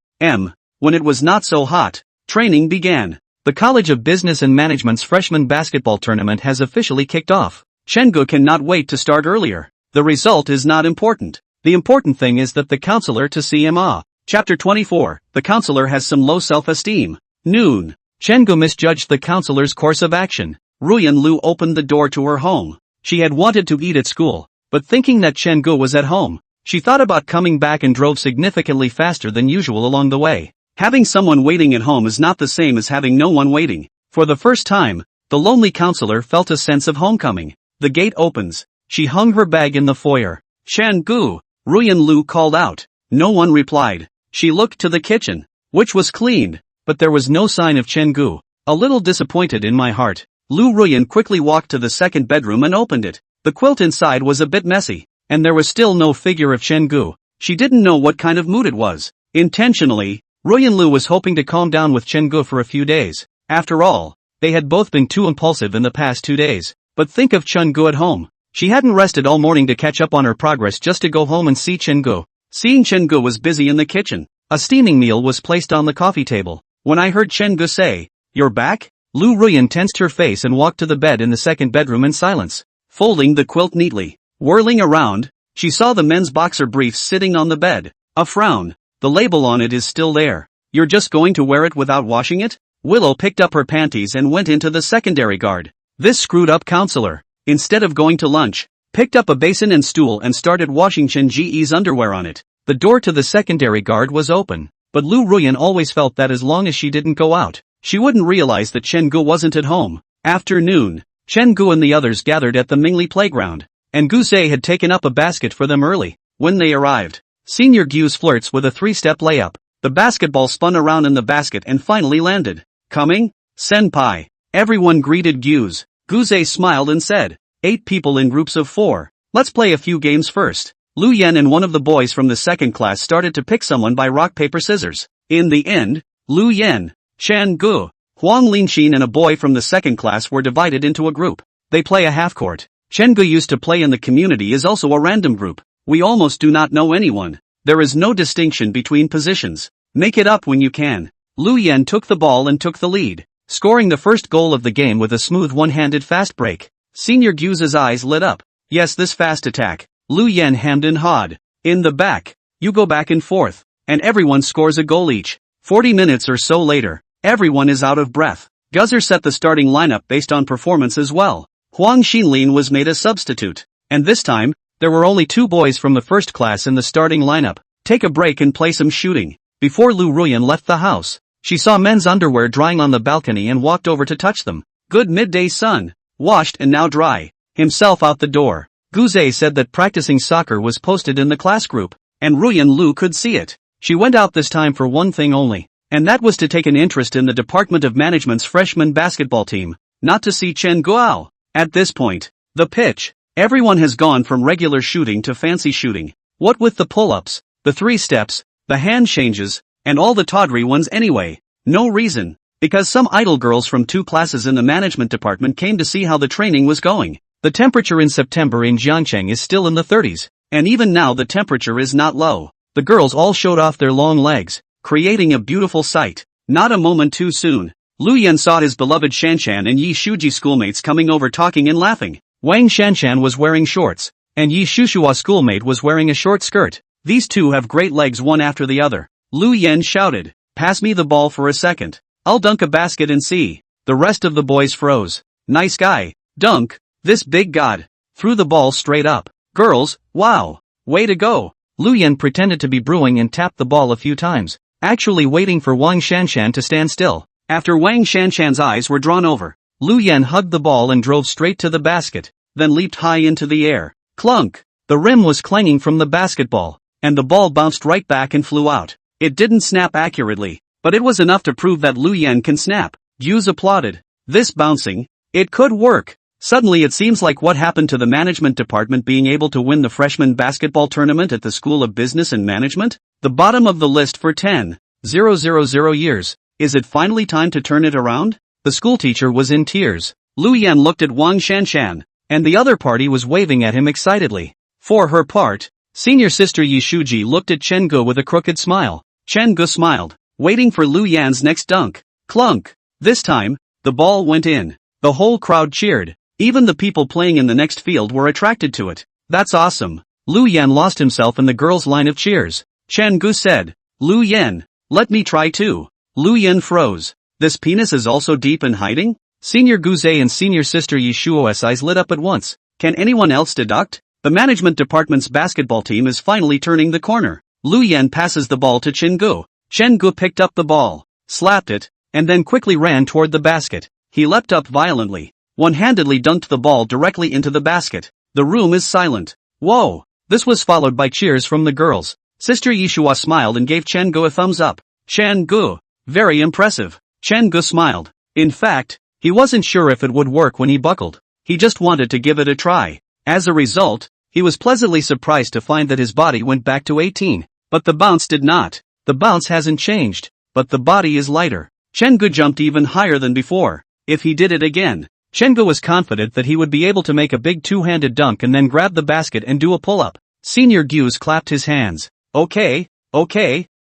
When it was not so hot, training began. The College of Business and Management's freshman basketball tournament has officially kicked off. Chen-gu cannot wait to start earlier. The result is not important. The important thing is that the counselor to CMA. Chapter 24, the counselor has some low self-esteem. Noon. Chen-gu misjudged the counselor's course of action. Ruyan Lu opened the door to her home. She had wanted to eat at school, but thinking that Chen-gu was at home, she thought about coming back and drove significantly faster than usual along the way. Having someone waiting at home is not the same as having no one waiting. For the first time, the lonely counselor felt a sense of homecoming. The gate opens. She hung her bag in the foyer. Chen-gu, Ruyan Lu called out. No one replied. She looked to the kitchen, which was cleaned, but there was no sign of Chen-gu. A little disappointed in my heart, Lu Ruyan quickly walked to the second bedroom and opened it. The quilt inside was a bit messy, and there was still no figure of Chen-gu. She didn't know what kind of mood it was. Intentionally, Ruyan Lu was hoping to calm down with Chen-gu for a few days. After all, they had both been too impulsive in the past 2 days. But think of Chen-gu at home. She hadn't rested all morning to catch up on her progress just to go home and see Chen-gu. Seeing Chen-gu was busy in the kitchen. A steaming meal was placed on the coffee table. When I heard Chen-gu say, "You're back?" Lu Ruyan tensed her face and walked to the bed in the second bedroom in silence. Folding the quilt neatly, whirling around, she saw the men's boxer briefs sitting on the bed. A frown. The label on it is still there. You're just going to wear it without washing it? Willow picked up her panties and went into the secondary guard. This screwed up counselor, instead of going to lunch, picked up a basin and stool and started washing Chen Ji's underwear on it. The door to the secondary guard was open, but Lu Ruyan always felt that as long as she didn't go out, she wouldn't realize that Chen-gu wasn't at home. Afternoon, Chen-gu and the others gathered at the Mingli playground, and Gu Zhe had taken up a basket for them early. When they arrived, Senior Gu's flirts with a 3-step layup. The basketball spun around in the basket and finally landed. Coming? Senpai. Everyone greeted Gu's. Gu Zhe smiled and said, 8 people in groups of 4. Let's play a few games first. Lu Yan and one of the boys from the second class started to pick someone by rock paper scissors. In the end, Lu Yan, Chen-gu, Huang Lingxin and a boy from the second class were divided into a group. They play a half-court. Chen-gu used to play in the community is also a random group. We almost do not know anyone. There is no distinction between positions. Make it up when you can. Lu Yan took the ball and took the lead, scoring the first goal of the game with a smooth one-handed fast break. Senior Gu's eyes lit up. Yes, this fast attack. Lu Yan hemmed and hawed. In the back. You go back and forth. And everyone scores a goal each. 40 minutes or so later, everyone is out of breath. Guzzer set the starting lineup based on performance as well. Huang Xinlin was made a substitute. And this time, there were only 2 boys from the first class in the starting lineup. Take a break and play some shooting. Before Lu Ruyan left the house, she saw men's underwear drying on the balcony and walked over to touch them. Good midday sun. Washed and now dry. Himself out the door. Gu Zhe said that practicing soccer was posted in the class group, and Ruyan Lu could see it. She went out this time for one thing only, and that was to take an interest in the Department of Management's freshman basketball team, not to see Chen Guo. At this point, the pitch. Everyone has gone from regular shooting to fancy shooting. What with the pull-ups, the 3 steps, the hand changes, and all the tawdry ones anyway. No reason. Because some idle girls from 2 classes in the management department came to see how the training was going. The temperature in September in Jiangcheng is still in the 30s, and even now the temperature is not low. The girls all showed off their long legs, creating a beautiful sight. Not a moment too soon. Lu Yan saw his beloved Shanshan and Yi Shuji schoolmates coming over talking and laughing. Wang Shanshan was wearing shorts, and Yi Shushua's schoolmate was wearing a short skirt. These two have great legs one after the other. Lu Yan shouted, "Pass me the ball for a second. I'll dunk a basket and see." The rest of the boys froze. "Nice guy. Dunk. This big god." Threw the ball straight up. "Girls, wow. Way to go." Lu Yan pretended to be brewing and tapped the ball a few times, actually waiting for Wang Shanshan to stand still. After Wang Shanshan's eyes were drawn over, Lu Yan hugged the ball and drove straight to the basket, then leaped high into the air. Clunk! The rim was clanging from the basketball, and the ball bounced right back and flew out. It didn't snap accurately, but it was enough to prove that Lu Yan can snap. Youths applauded. This bouncing, it could work. Suddenly it seems like what happened to the management department being able to win the freshman basketball tournament at the School of Business and Management? The bottom of the list for 10,000 years. Is it finally time to turn it around? The schoolteacher was in tears. Lu Yan looked at Wang Shanshan, and the other party was waving at him excitedly. For her part, senior sister Yi Shuji looked at Chen Gu with a crooked smile. Chen Gu smiled, waiting for Lu Yan's next dunk. Clunk! This time, the ball went in. The whole crowd cheered. Even the people playing in the next field were attracted to it. That's awesome. Lu Yan lost himself in the girls' line of cheers. Chen Gu said, "Lu Yan, let me try too." Lu Yan froze. This penis is also deep in hiding? Senior Guze and senior sister Yi Shuo's eyes lit up at once. Can anyone else deduct? The management department's basketball team is finally turning the corner. Lu Yan passes the ball to Chen Gu. Chen Gu picked up the ball, slapped it, and then quickly ran toward the basket. He leapt up violently, one-handedly dunked the ball directly into the basket. The room is silent. Whoa! This was followed by cheers from the girls. Sister Yishua smiled and gave Chen Gu a thumbs up. Chen Gu, very impressive. Chen Gu smiled. In fact, he wasn't sure if it would work when he buckled. He just wanted to give it a try. As a result, he was pleasantly surprised to find that his body went back to 18. But the bounce did not. The bounce hasn't changed, but the body is lighter. Chen Gu jumped even higher than before. If he did it again, Chen Gu was confident that he would be able to make a big two-handed dunk and then grab the basket and do a pull-up. Senior Guse clapped his hands. Okay,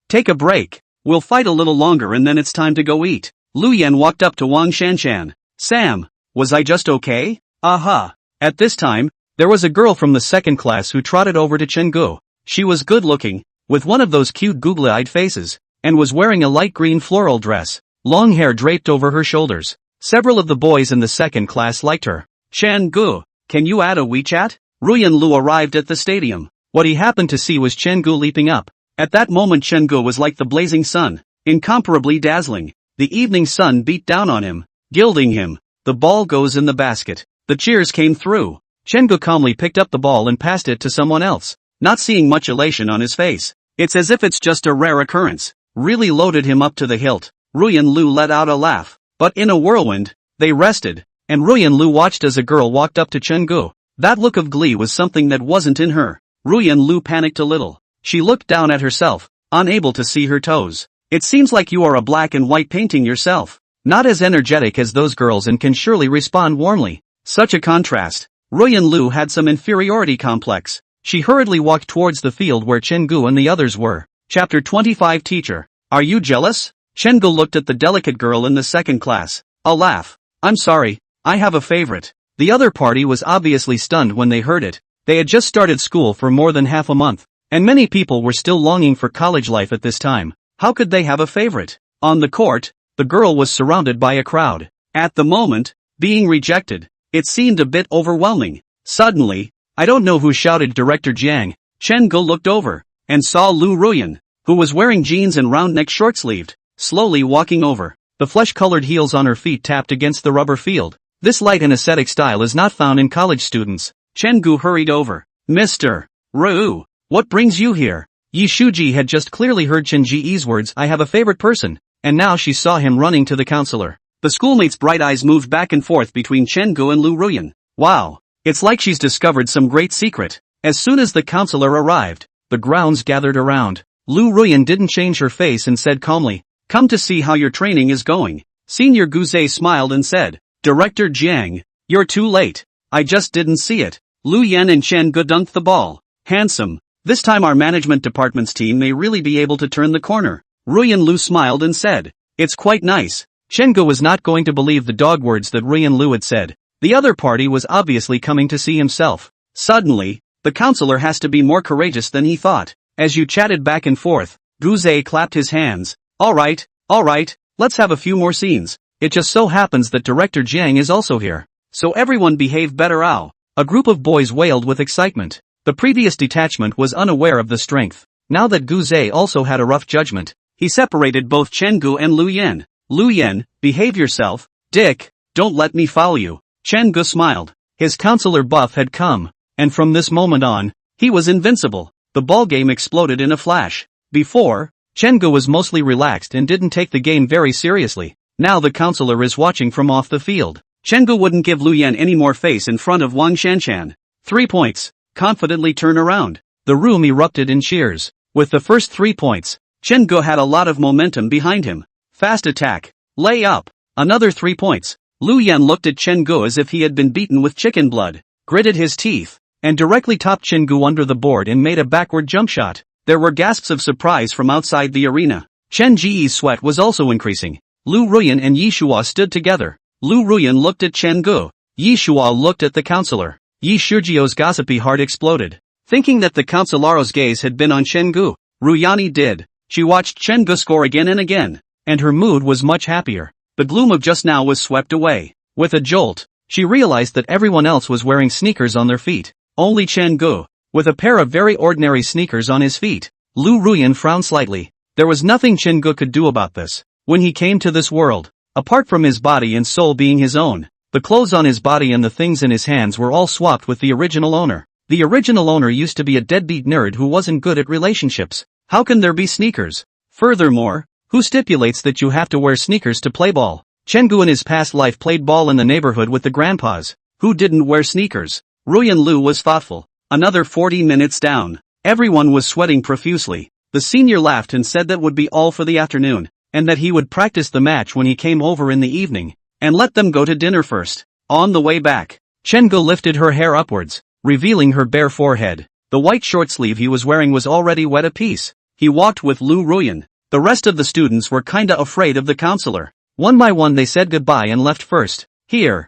take a break. We'll fight a little longer and then it's time to go eat. Lu Yan walked up to Wang Shanshan. Sam, was I just okay? Aha. At this time, there was a girl from the second class who trotted over to Chen Gu. She was good-looking, with one of those cute googly-eyed faces, and was wearing a light green floral dress, long hair draped over her shoulders. Several of the boys in the second class liked her. Chen Gu, can you add a WeChat? Ruyan Lu arrived at the stadium. What he happened to see was Chen Gu leaping up. At that moment Chen Gu was like the blazing sun, incomparably dazzling. The evening sun beat down on him, gilding him. The ball goes in the basket. The cheers came through. Chen Gu calmly picked up the ball and passed it to someone else, not seeing much elation on his face. It's as if it's just a rare occurrence. Really loaded him up to the hilt. Ruyan Lu let out a laugh. But in a whirlwind, they rested, and Ruyan Lu watched as a girl walked up to Chen Gu. That look of glee was something that wasn't in her. Ruyan Lu panicked a little. She looked down at herself, unable to see her toes. It seems like you are a black and white painting yourself. Not as energetic as those girls and can surely respond warmly. Such a contrast. Ruyan Lu had some inferiority complex. She hurriedly walked towards the field where Chen Gu and the others were. Chapter 25 Teacher. Are you jealous? Chen Gu looked at the delicate girl in the second class. A laugh. I'm sorry, I have a favorite. The other party was obviously stunned when they heard it. They had just started school for more than half a month, and many people were still longing for college life at this time. How could they have a favorite? On the court, the girl was surrounded by a crowd. At the moment, being rejected, it seemed a bit overwhelming. Suddenly, I don't know who shouted Director Jiang. Chen Gu looked over, and saw Lu Ruyan, who was wearing jeans and round-neck short-sleeved, slowly walking over. The flesh-colored heels on her feet tapped against the rubber field. This light and aesthetic style is not found in college students. Chen Gu hurried over. Mr. Ru, what brings you here? Yi Shuji had just clearly heard Chen Ji's words, I have a favorite person, and now she saw him running to the counselor. The schoolmate's bright eyes moved back and forth between Chen Gu and Lu Ruyan. Wow, it's like she's discovered some great secret. As soon as the counselor arrived, the grounds gathered around. Lu Ruyan didn't change her face and said calmly, come to see how your training is going. Senior Guze smiled and said, Director Jiang, you're too late. I just didn't see it. Lu Yan and Chen Gu dunked the ball. Handsome. This time our management department's team may really be able to turn the corner. Ruyan Lu smiled and said, it's quite nice. Chen-gu was not going to believe the dog words that Ruyan Lu had said. The other party was obviously coming to see himself. Suddenly, the counselor has to be more courageous than he thought. As you chatted back and forth, Guze clapped his hands. Alright, let's have a few more scenes. It just so happens that Director Jiang is also here. So everyone behave better ow. A group of boys wailed with excitement. The previous detachment was unaware of the strength. Now that Guze also had a rough judgment, he separated both Chen-gu and Lu Yen. Lu Yen, behave yourself. Dick, don't let me foul you. Chen-gu smiled. His counselor buff had come, and from this moment on, he was invincible. The ballgame exploded in a flash. Before, Chen-gu was mostly relaxed and didn't take the game very seriously. Now the counselor is watching from off the field. Chen-gu wouldn't give Lu Yen any more face in front of Wang Shanshan. 3 points. Confidently turn around. The room erupted in cheers. With the first 3 points, Chen-gu had a lot of momentum behind him. Fast attack. Lay up. Another 3 points. Lu Yen looked at Chen-gu as if he had been beaten with chicken blood, gritted his teeth, and directly topped Chen-gu under the board and made a backward jump shot. There were gasps of surprise from outside the arena. Chen Ji's sweat was also increasing. Lu Ruyan and Yi Shua stood together. Lu Ruyan looked at Chen-gu. Yi Shua looked at the counselor. Yi Shujio's gossipy heart exploded. Thinking that the counselor's gaze had been on Chen-gu, Ruyani did. She watched Chen-gu score again and again, and her mood was much happier. The gloom of just now was swept away. With a jolt, she realized that everyone else was wearing sneakers on their feet. Only Chen-gu, with a pair of very ordinary sneakers on his feet. Lu Ruyan frowned slightly. There was nothing Chen-gu could do about this. When he came to this world, apart from his body and soul being his own, the clothes on his body and the things in his hands were all swapped with the original owner. The original owner used to be a deadbeat nerd who wasn't good at relationships. How can there be sneakers? Furthermore, who stipulates that you have to wear sneakers to play ball? Chen-gu in his past life played ball in the neighborhood with the grandpas, who didn't wear sneakers. Ruyan Lu was thoughtful. Another 40 minutes down. Everyone was sweating profusely. The senior laughed and said that would be all for the afternoon, and that he would practice the match when he came over in the evening, and let them go to dinner first. On the way back, Chen-gu lifted her hair upwards, revealing her bare forehead. The white short sleeve he was wearing was already wet apiece. He walked with Lu Ruyan. The rest of the students were kinda afraid of the counselor. One by one they said goodbye and left first. Here.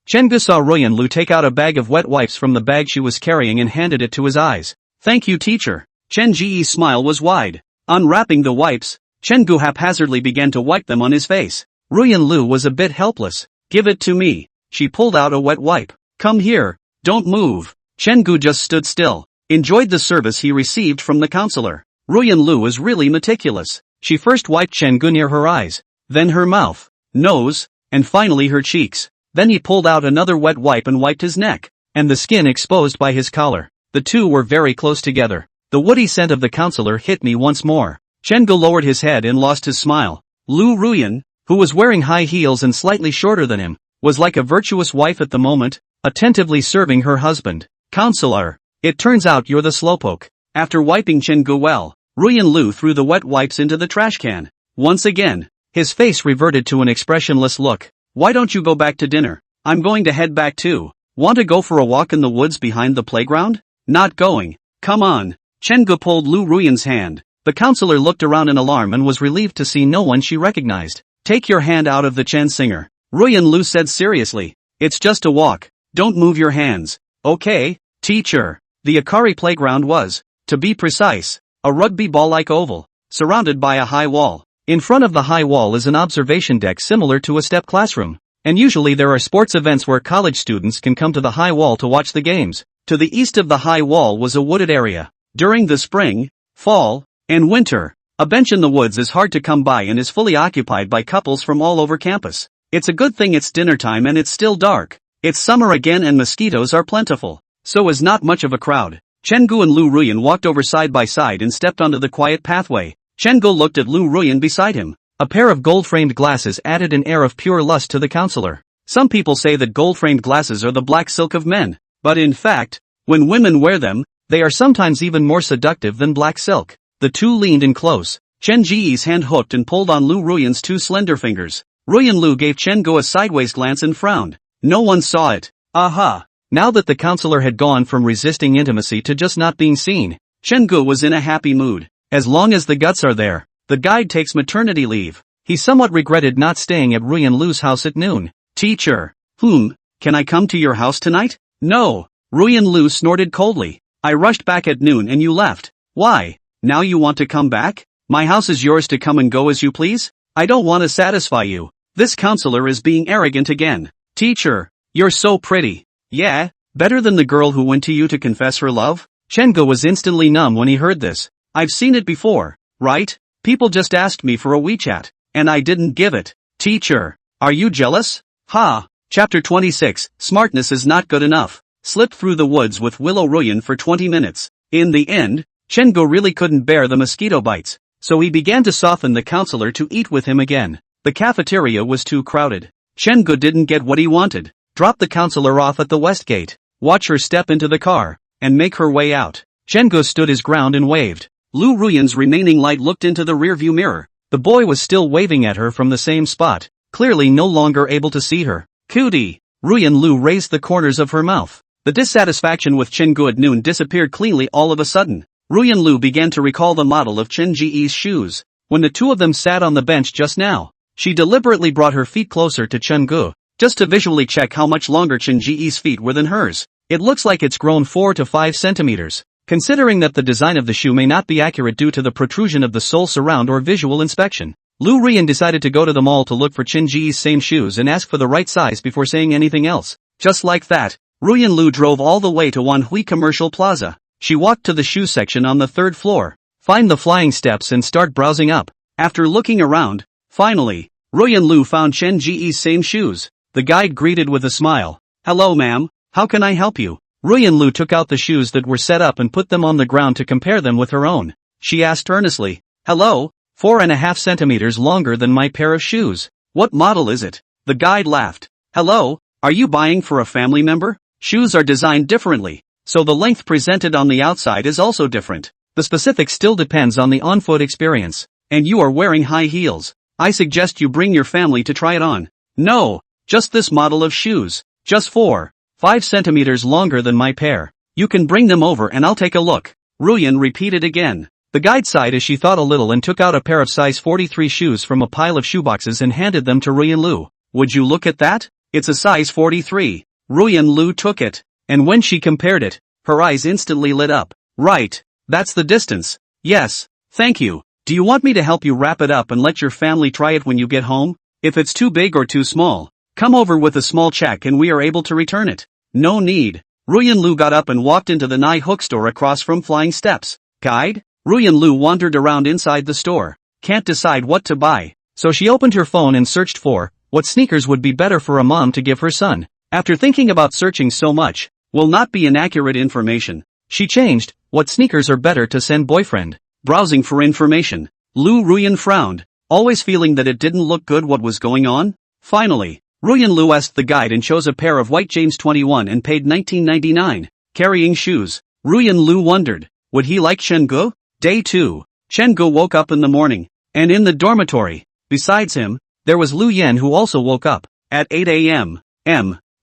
Chen-gu saw Ruyan Lu take out a bag of wet wipes from the bag she was carrying and handed it to his eyes. Thank you teacher. Chen Ji's smile was wide. Unwrapping the wipes, Chen-gu haphazardly began to wipe them on his face. Ruyan Lu was a bit helpless. Give it to me. She pulled out a wet wipe. Come here. Don't move. Chen-gu just stood still. Enjoyed the service he received from the counselor. Ruyan Lu was really meticulous. She first wiped Chen-gu near her eyes, then her mouth, nose, and finally her cheeks. Then he pulled out another wet wipe and wiped his neck, and the skin exposed by his collar. The two were very close together. The woody scent of the counselor hit me once more. Chen-gu lowered his head and lost his smile. Lu Ruyan, who was wearing high heels and slightly shorter than him, was like a virtuous wife at the moment, attentively serving her husband. Counselor, it turns out you're the slowpoke. After wiping Chen-gu well, Ruyan Lu threw the wet wipes into the trash can. Once again, his face reverted to an expressionless look. Why don't you go back to dinner? I'm going to head back too. Want to go for a walk in the woods behind the playground? Not going. Come on. Chen-gu pulled Lu Ruyan's hand. The counselor looked around in alarm and was relieved to see no one she recognized. Take your hand out of the Chen singer. Ruyan Lu said seriously. It's just a walk. Don't move your hands. Okay, teacher. The Akari playground was, to be precise, a rugby ball-like oval, surrounded by a high wall. In front of the high wall is an observation deck similar to a step classroom, and usually there are sports events where college students can come to the high wall to watch the games. To the east of the high wall was a wooded area. During the spring, fall, and winter, a bench in the woods is hard to come by and is fully occupied by couples from all over campus. It's a good thing it's dinner time and it's still dark. It's summer again and mosquitoes are plentiful, so is not much of a crowd. Chen-gu and Lu Ruyan walked over side by side and stepped onto the quiet pathway. Chen-gu looked at Lu Ruyan beside him. A pair of gold-framed glasses added an air of pure lust to the counselor. Some people say that gold-framed glasses are the black silk of men, but in fact, when women wear them, they are sometimes even more seductive than black silk. The two leaned in close. Chen Ji's hand hooked and pulled on Lu Ruyan's two slender fingers. Ruyan Lu gave Chen-gu a sideways glance and frowned. No one saw it. Aha! Now that the counselor had gone from resisting intimacy to just not being seen, Chen-gu was in a happy mood. As long as the guts are there, the guide takes maternity leave. He somewhat regretted not staying at Ruyan Lu's house at noon. Teacher. Can I come to your house tonight? No. Ruyan Lu snorted coldly. I rushed back at noon and you left. Why? Now you want to come back? My house is yours to come and go as you please? I don't want to satisfy you. This counselor is being arrogant again. Teacher. You're so pretty. Yeah? Better than the girl who went to you to confess her love? Chengo was instantly numb when he heard this. I've seen it before, right? People just asked me for a WeChat, and I didn't give it. Teacher. Are you jealous? Ha! Chapter 26, Smartness is not good enough. Slipped through the woods with Willow Ruyan for 20 minutes. In the end, Chengo really couldn't bear the mosquito bites, so he began to soften the counselor to eat with him again. The cafeteria was too crowded. Chengo didn't get what he wanted. Drop the counselor off at the west gate, watch her step into the car, and make her way out. Chengo stood his ground and waved. Lu Ruyan's remaining light looked into the rearview mirror. The boy was still waving at her from the same spot, clearly no longer able to see her. Cootie! Ruyan Lu raised the corners of her mouth. The dissatisfaction with Chengu at noon disappeared cleanly all of a sudden. Ruyan Lu began to recall the model of Chen Ji's shoes. When the two of them sat on the bench just now, she deliberately brought her feet closer to Chengu, just to visually check how much longer Chen Ji's feet were than hers. It looks like it's grown 4 to 5 centimeters. Considering that the design of the shoe may not be accurate due to the protrusion of the sole surround or visual inspection, Lu Ruyan decided to go to the mall to look for Chen Ji's same shoes and ask for the right size before saying anything else. Just like that, Ruyan Lu drove all the way to Wanhui Commercial Plaza. She walked to the shoe section on the 3rd floor, find the flying steps and start browsing up. After looking around, finally, Ruyan Lu found Chen Ji's same shoes. The guide greeted with a smile. Hello ma'am, how can I help you? Ruyan Lu took out the shoes that were set up and put them on the ground to compare them with her own. She asked earnestly, hello, 4.5 centimeters longer than my pair of shoes. What model is it? The guide laughed. Hello, are you buying for a family member? Shoes are designed differently, so the length presented on the outside is also different. The specifics still depends on the on-foot experience. And you are wearing high heels. I suggest you bring your family to try it on. No, just this model of shoes. Just 4.5 centimeters longer than my pair. You can bring them over and I'll take a look. Ruyan repeated again. The guide sighed as she thought a little and took out a pair of size 43 shoes from a pile of shoeboxes and handed them to Ruyan Lu. Would you look at that? It's a size 43. Ruyan Lu took it, and when she compared it, her eyes instantly lit up. Right, that's the distance. Yes, thank you. Do you want me to help you wrap it up and let your family try it when you get home? If it's too big or too small, come over with a small check and we are able to return it. No need. Ruyan Lu got up and walked into the Nai Hook store across from Flying Steps. Guide? Ruyan Lu wandered around inside the store. Can't decide what to buy, so she opened her phone and searched for what sneakers would be better for a mom to give her son. After thinking about searching so much, will not be inaccurate information, she changed, what sneakers are better to send boyfriend. Browsing for information, Lu Ruyan frowned, always feeling that it didn't look good what was going on. Finally, Ruyan Lu asked the guide and chose a pair of white James 21 and paid $19.99. Carrying shoes, Ruyan Lu wondered, would he like Chengu? Day 2. Chengu woke up in the morning, and in the dormitory, besides him, there was Lu Yen who also woke up, at 8 a.m.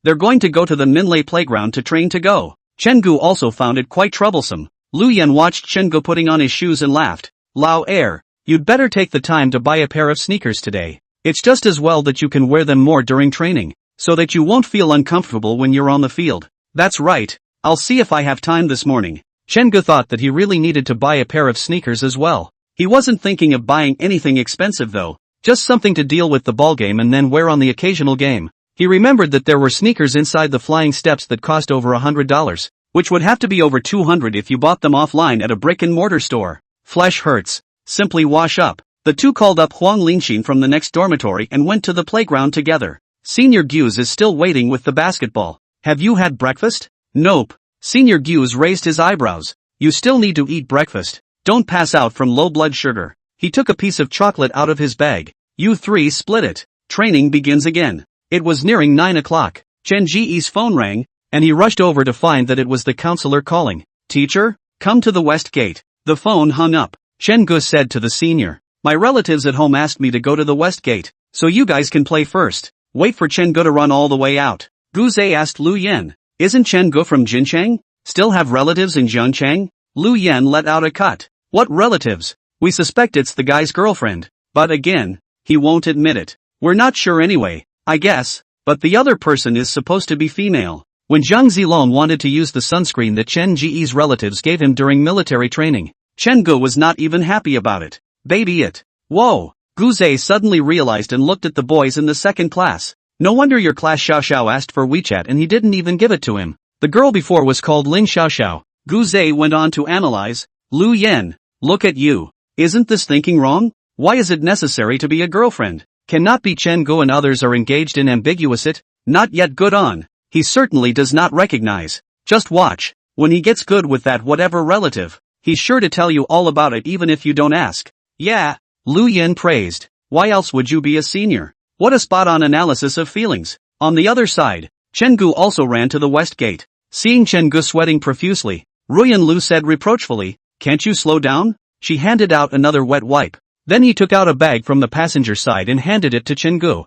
They're going to go to the Minlei playground to train to go. Chengu also found it quite troublesome. Lu Yen watched Chengu putting on his shoes and laughed. Lao Air, you'd better take the time to buy a pair of sneakers today. It's just as well that you can wear them more during training, so that you won't feel uncomfortable when you're on the field. That's right, I'll see if I have time this morning. Chengu thought that he really needed to buy a pair of sneakers as well. He wasn't thinking of buying anything expensive though, just something to deal with the ballgame and then wear on the occasional game. He remembered that there were sneakers inside the Flying Steps that cost over $100, which would have to be over $200 if you bought them offline at a brick-and-mortar store. Flesh hurts. Simply wash up. The two called up Huang Lingxin from the next dormitory and went to the playground together. Senior Guse is still waiting with the basketball. Have you had breakfast? Nope. Senior Guse raised his eyebrows. You still need to eat breakfast. Don't pass out from low blood sugar. He took a piece of chocolate out of his bag. You three split it. Training begins again. It was nearing 9 o'clock. Chen Ji's phone rang, and he rushed over to find that it was the counselor calling. Teacher, come to the west gate. The phone hung up. Chen Gu said to the senior, my relatives at home asked me to go to the west gate, so you guys can play first. Wait for Chen Gu to run all the way out. Guze asked Lu Yen, isn't Chen Gu from Jincheng? Still have relatives in Jiangcheng? Lu Yen let out a cut. What relatives? We suspect it's the guy's girlfriend. But again, he won't admit it. We're not sure anyway, I guess, but the other person is supposed to be female. When Zhang Zilong wanted to use the sunscreen that Chen Ji's relatives gave him during military training, Chen Gu was not even happy about it. Baby it. Whoa! Gu Zhe suddenly realized and looked at the boys in the second class. No wonder your class Xiao Xiao asked for WeChat and he didn't even give it to him. The girl before was called Lin Xiao Xiao. Gu Zhe went on to analyze. Lu Yan, look at you. Isn't this thinking wrong? Why is it necessary to be a girlfriend? Cannot be Chen Gu and others are engaged in ambiguous it? Not yet good on. He certainly does not recognize. Just watch. When he gets good with that whatever relative, he's sure to tell you all about it even if you don't ask. Yeah. Lu Yan praised. Why else would you be a senior? What a spot-on analysis of feelings. On the other side, Chen Gu also ran to the west gate. Seeing Chen Gu sweating profusely, Ruyan Lu said reproachfully, "Can't you slow down?" She handed out another wet wipe. Then he took out a bag from the passenger side and handed it to Chen Gu.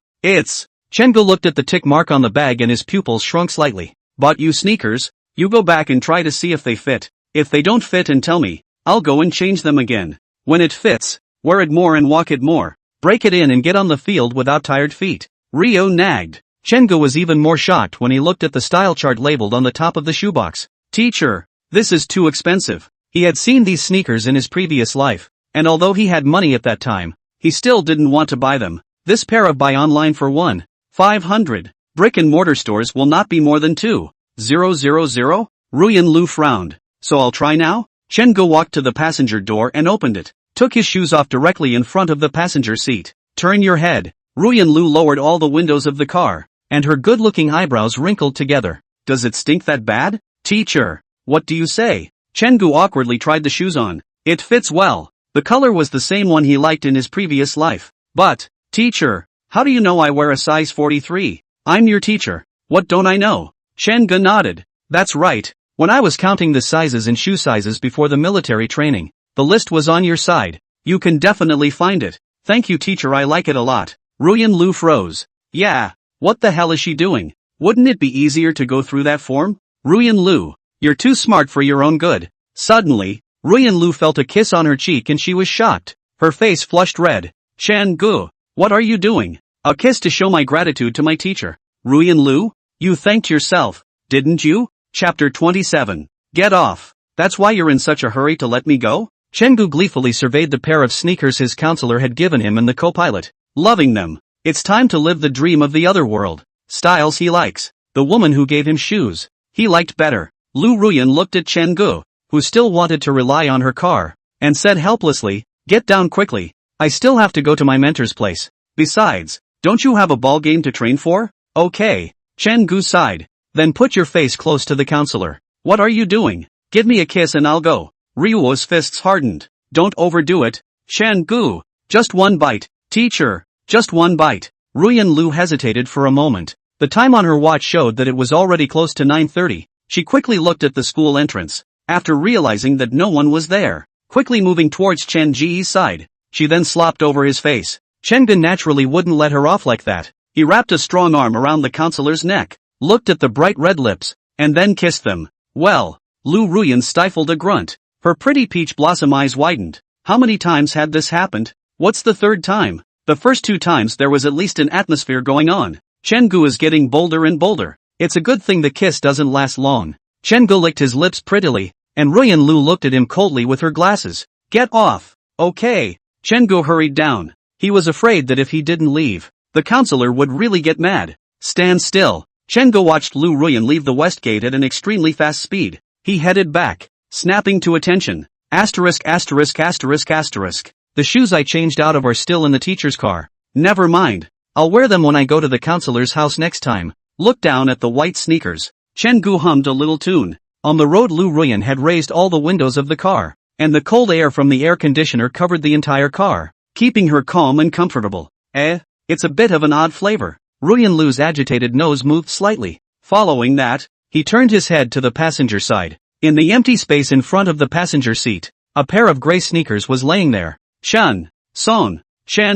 Chen Gu looked at the tick mark on the bag and his pupils shrunk slightly. Bought you sneakers? You go back and try to see if they fit. If they don't fit and tell me, I'll go and change them again. When it fits, wear it more and walk it more. Break it in and get on the field without tired feet. Rio nagged. Chen Gu was even more shocked when he looked at the style chart labeled on the top of the shoebox. Teacher, this is too expensive. He had seen these sneakers in his previous life, and although he had money at that time, he still didn't want to buy them. This pair of buy online for 1,500. Brick and mortar stores will not be more than 2,000. Ruyan Lu frowned. So I'll try now? Chen Gu walked to the passenger door and opened it. Took his shoes off directly in front of the passenger seat. Turn your head. Ruyan Lu lowered all the windows of the car, and her good-looking eyebrows wrinkled together. Does it stink that bad? Teacher, what do you say? Chen Gu awkwardly tried the shoes on. It fits well. The color was the same one he liked in his previous life. But, teacher, how do you know I wear a size 43? I'm your teacher. What don't I know? Chen Gu nodded. That's right. When I was counting the sizes and shoe sizes before the military training, the list was on your side. You can definitely find it. Thank you teacher, I like it a lot. Ruyan Lu froze. Yeah, what the hell is she doing? Wouldn't it be easier to go through that form? Ruyan Lu, you're too smart for your own good. Suddenly, Ruyan Lu felt a kiss on her cheek and she was shocked. Her face flushed red. Chen Gu, what are you doing? A kiss to show my gratitude to my teacher. Ruyan Lu, you thanked yourself, didn't you? Chapter 27. Get off. That's why you're in such a hurry to let me go? Chen Gu gleefully surveyed the pair of sneakers his counselor had given him and the co-pilot. Loving them. It's time to live the dream of the other world. Styles he likes. The woman who gave him shoes, he liked better. Lu Ruyan looked at Chen Gu, who still wanted to rely on her car, and said helplessly, get down quickly. I still have to go to my mentor's place. Besides, don't you have a ball game to train for? Okay. Chen Gu sighed. Then put your face close to the counselor. What are you doing? Give me a kiss and I'll go. Ryuo's fists hardened. Don't overdo it. Chen Gu. Just one bite. Teacher. Just one bite. Ruyan Lu hesitated for a moment. The time on her watch showed that it was already close to 9:30. She quickly looked at the school entrance. After realizing that no one was there, quickly moving towards Chen Ji's side, she then slopped over his face. Chen Bin naturally wouldn't let her off like that. He wrapped a strong arm around the counselor's neck, looked at the bright red lips, and then kissed them. Well, Lu Ruyan stifled a grunt. Her pretty peach blossom eyes widened. How many times had this happened? What's the third time? The first 2 times there was at least an atmosphere going on. Chen Gu is getting bolder and bolder. It's a good thing the kiss doesn't last long. Chen Gu licked his lips prettily, and Ruyan Lu looked at him coldly with her glasses. Get off. Okay. Chen Gu hurried down. He was afraid that if he didn't leave, the counselor would really get mad. Stand still. Chen Gu watched Lu Ruyan leave the west gate at an extremely fast speed. He headed back, snapping to attention. Asterisk asterisk asterisk asterisk. The shoes I changed out of are still in the teacher's car. Never mind. I'll wear them when I go to the counselor's house next time. Look down at the white sneakers. Chen Gu hummed a little tune. On the road Lu Ruyan had raised all the windows of the car, and the cold air from the air conditioner covered the entire car, keeping her calm and comfortable. It's a bit of an odd flavor. Ruyan Lu's agitated nose moved slightly. Following that, he turned his head to the passenger side. In the empty space in front of the passenger seat, a pair of gray sneakers was laying there. Chen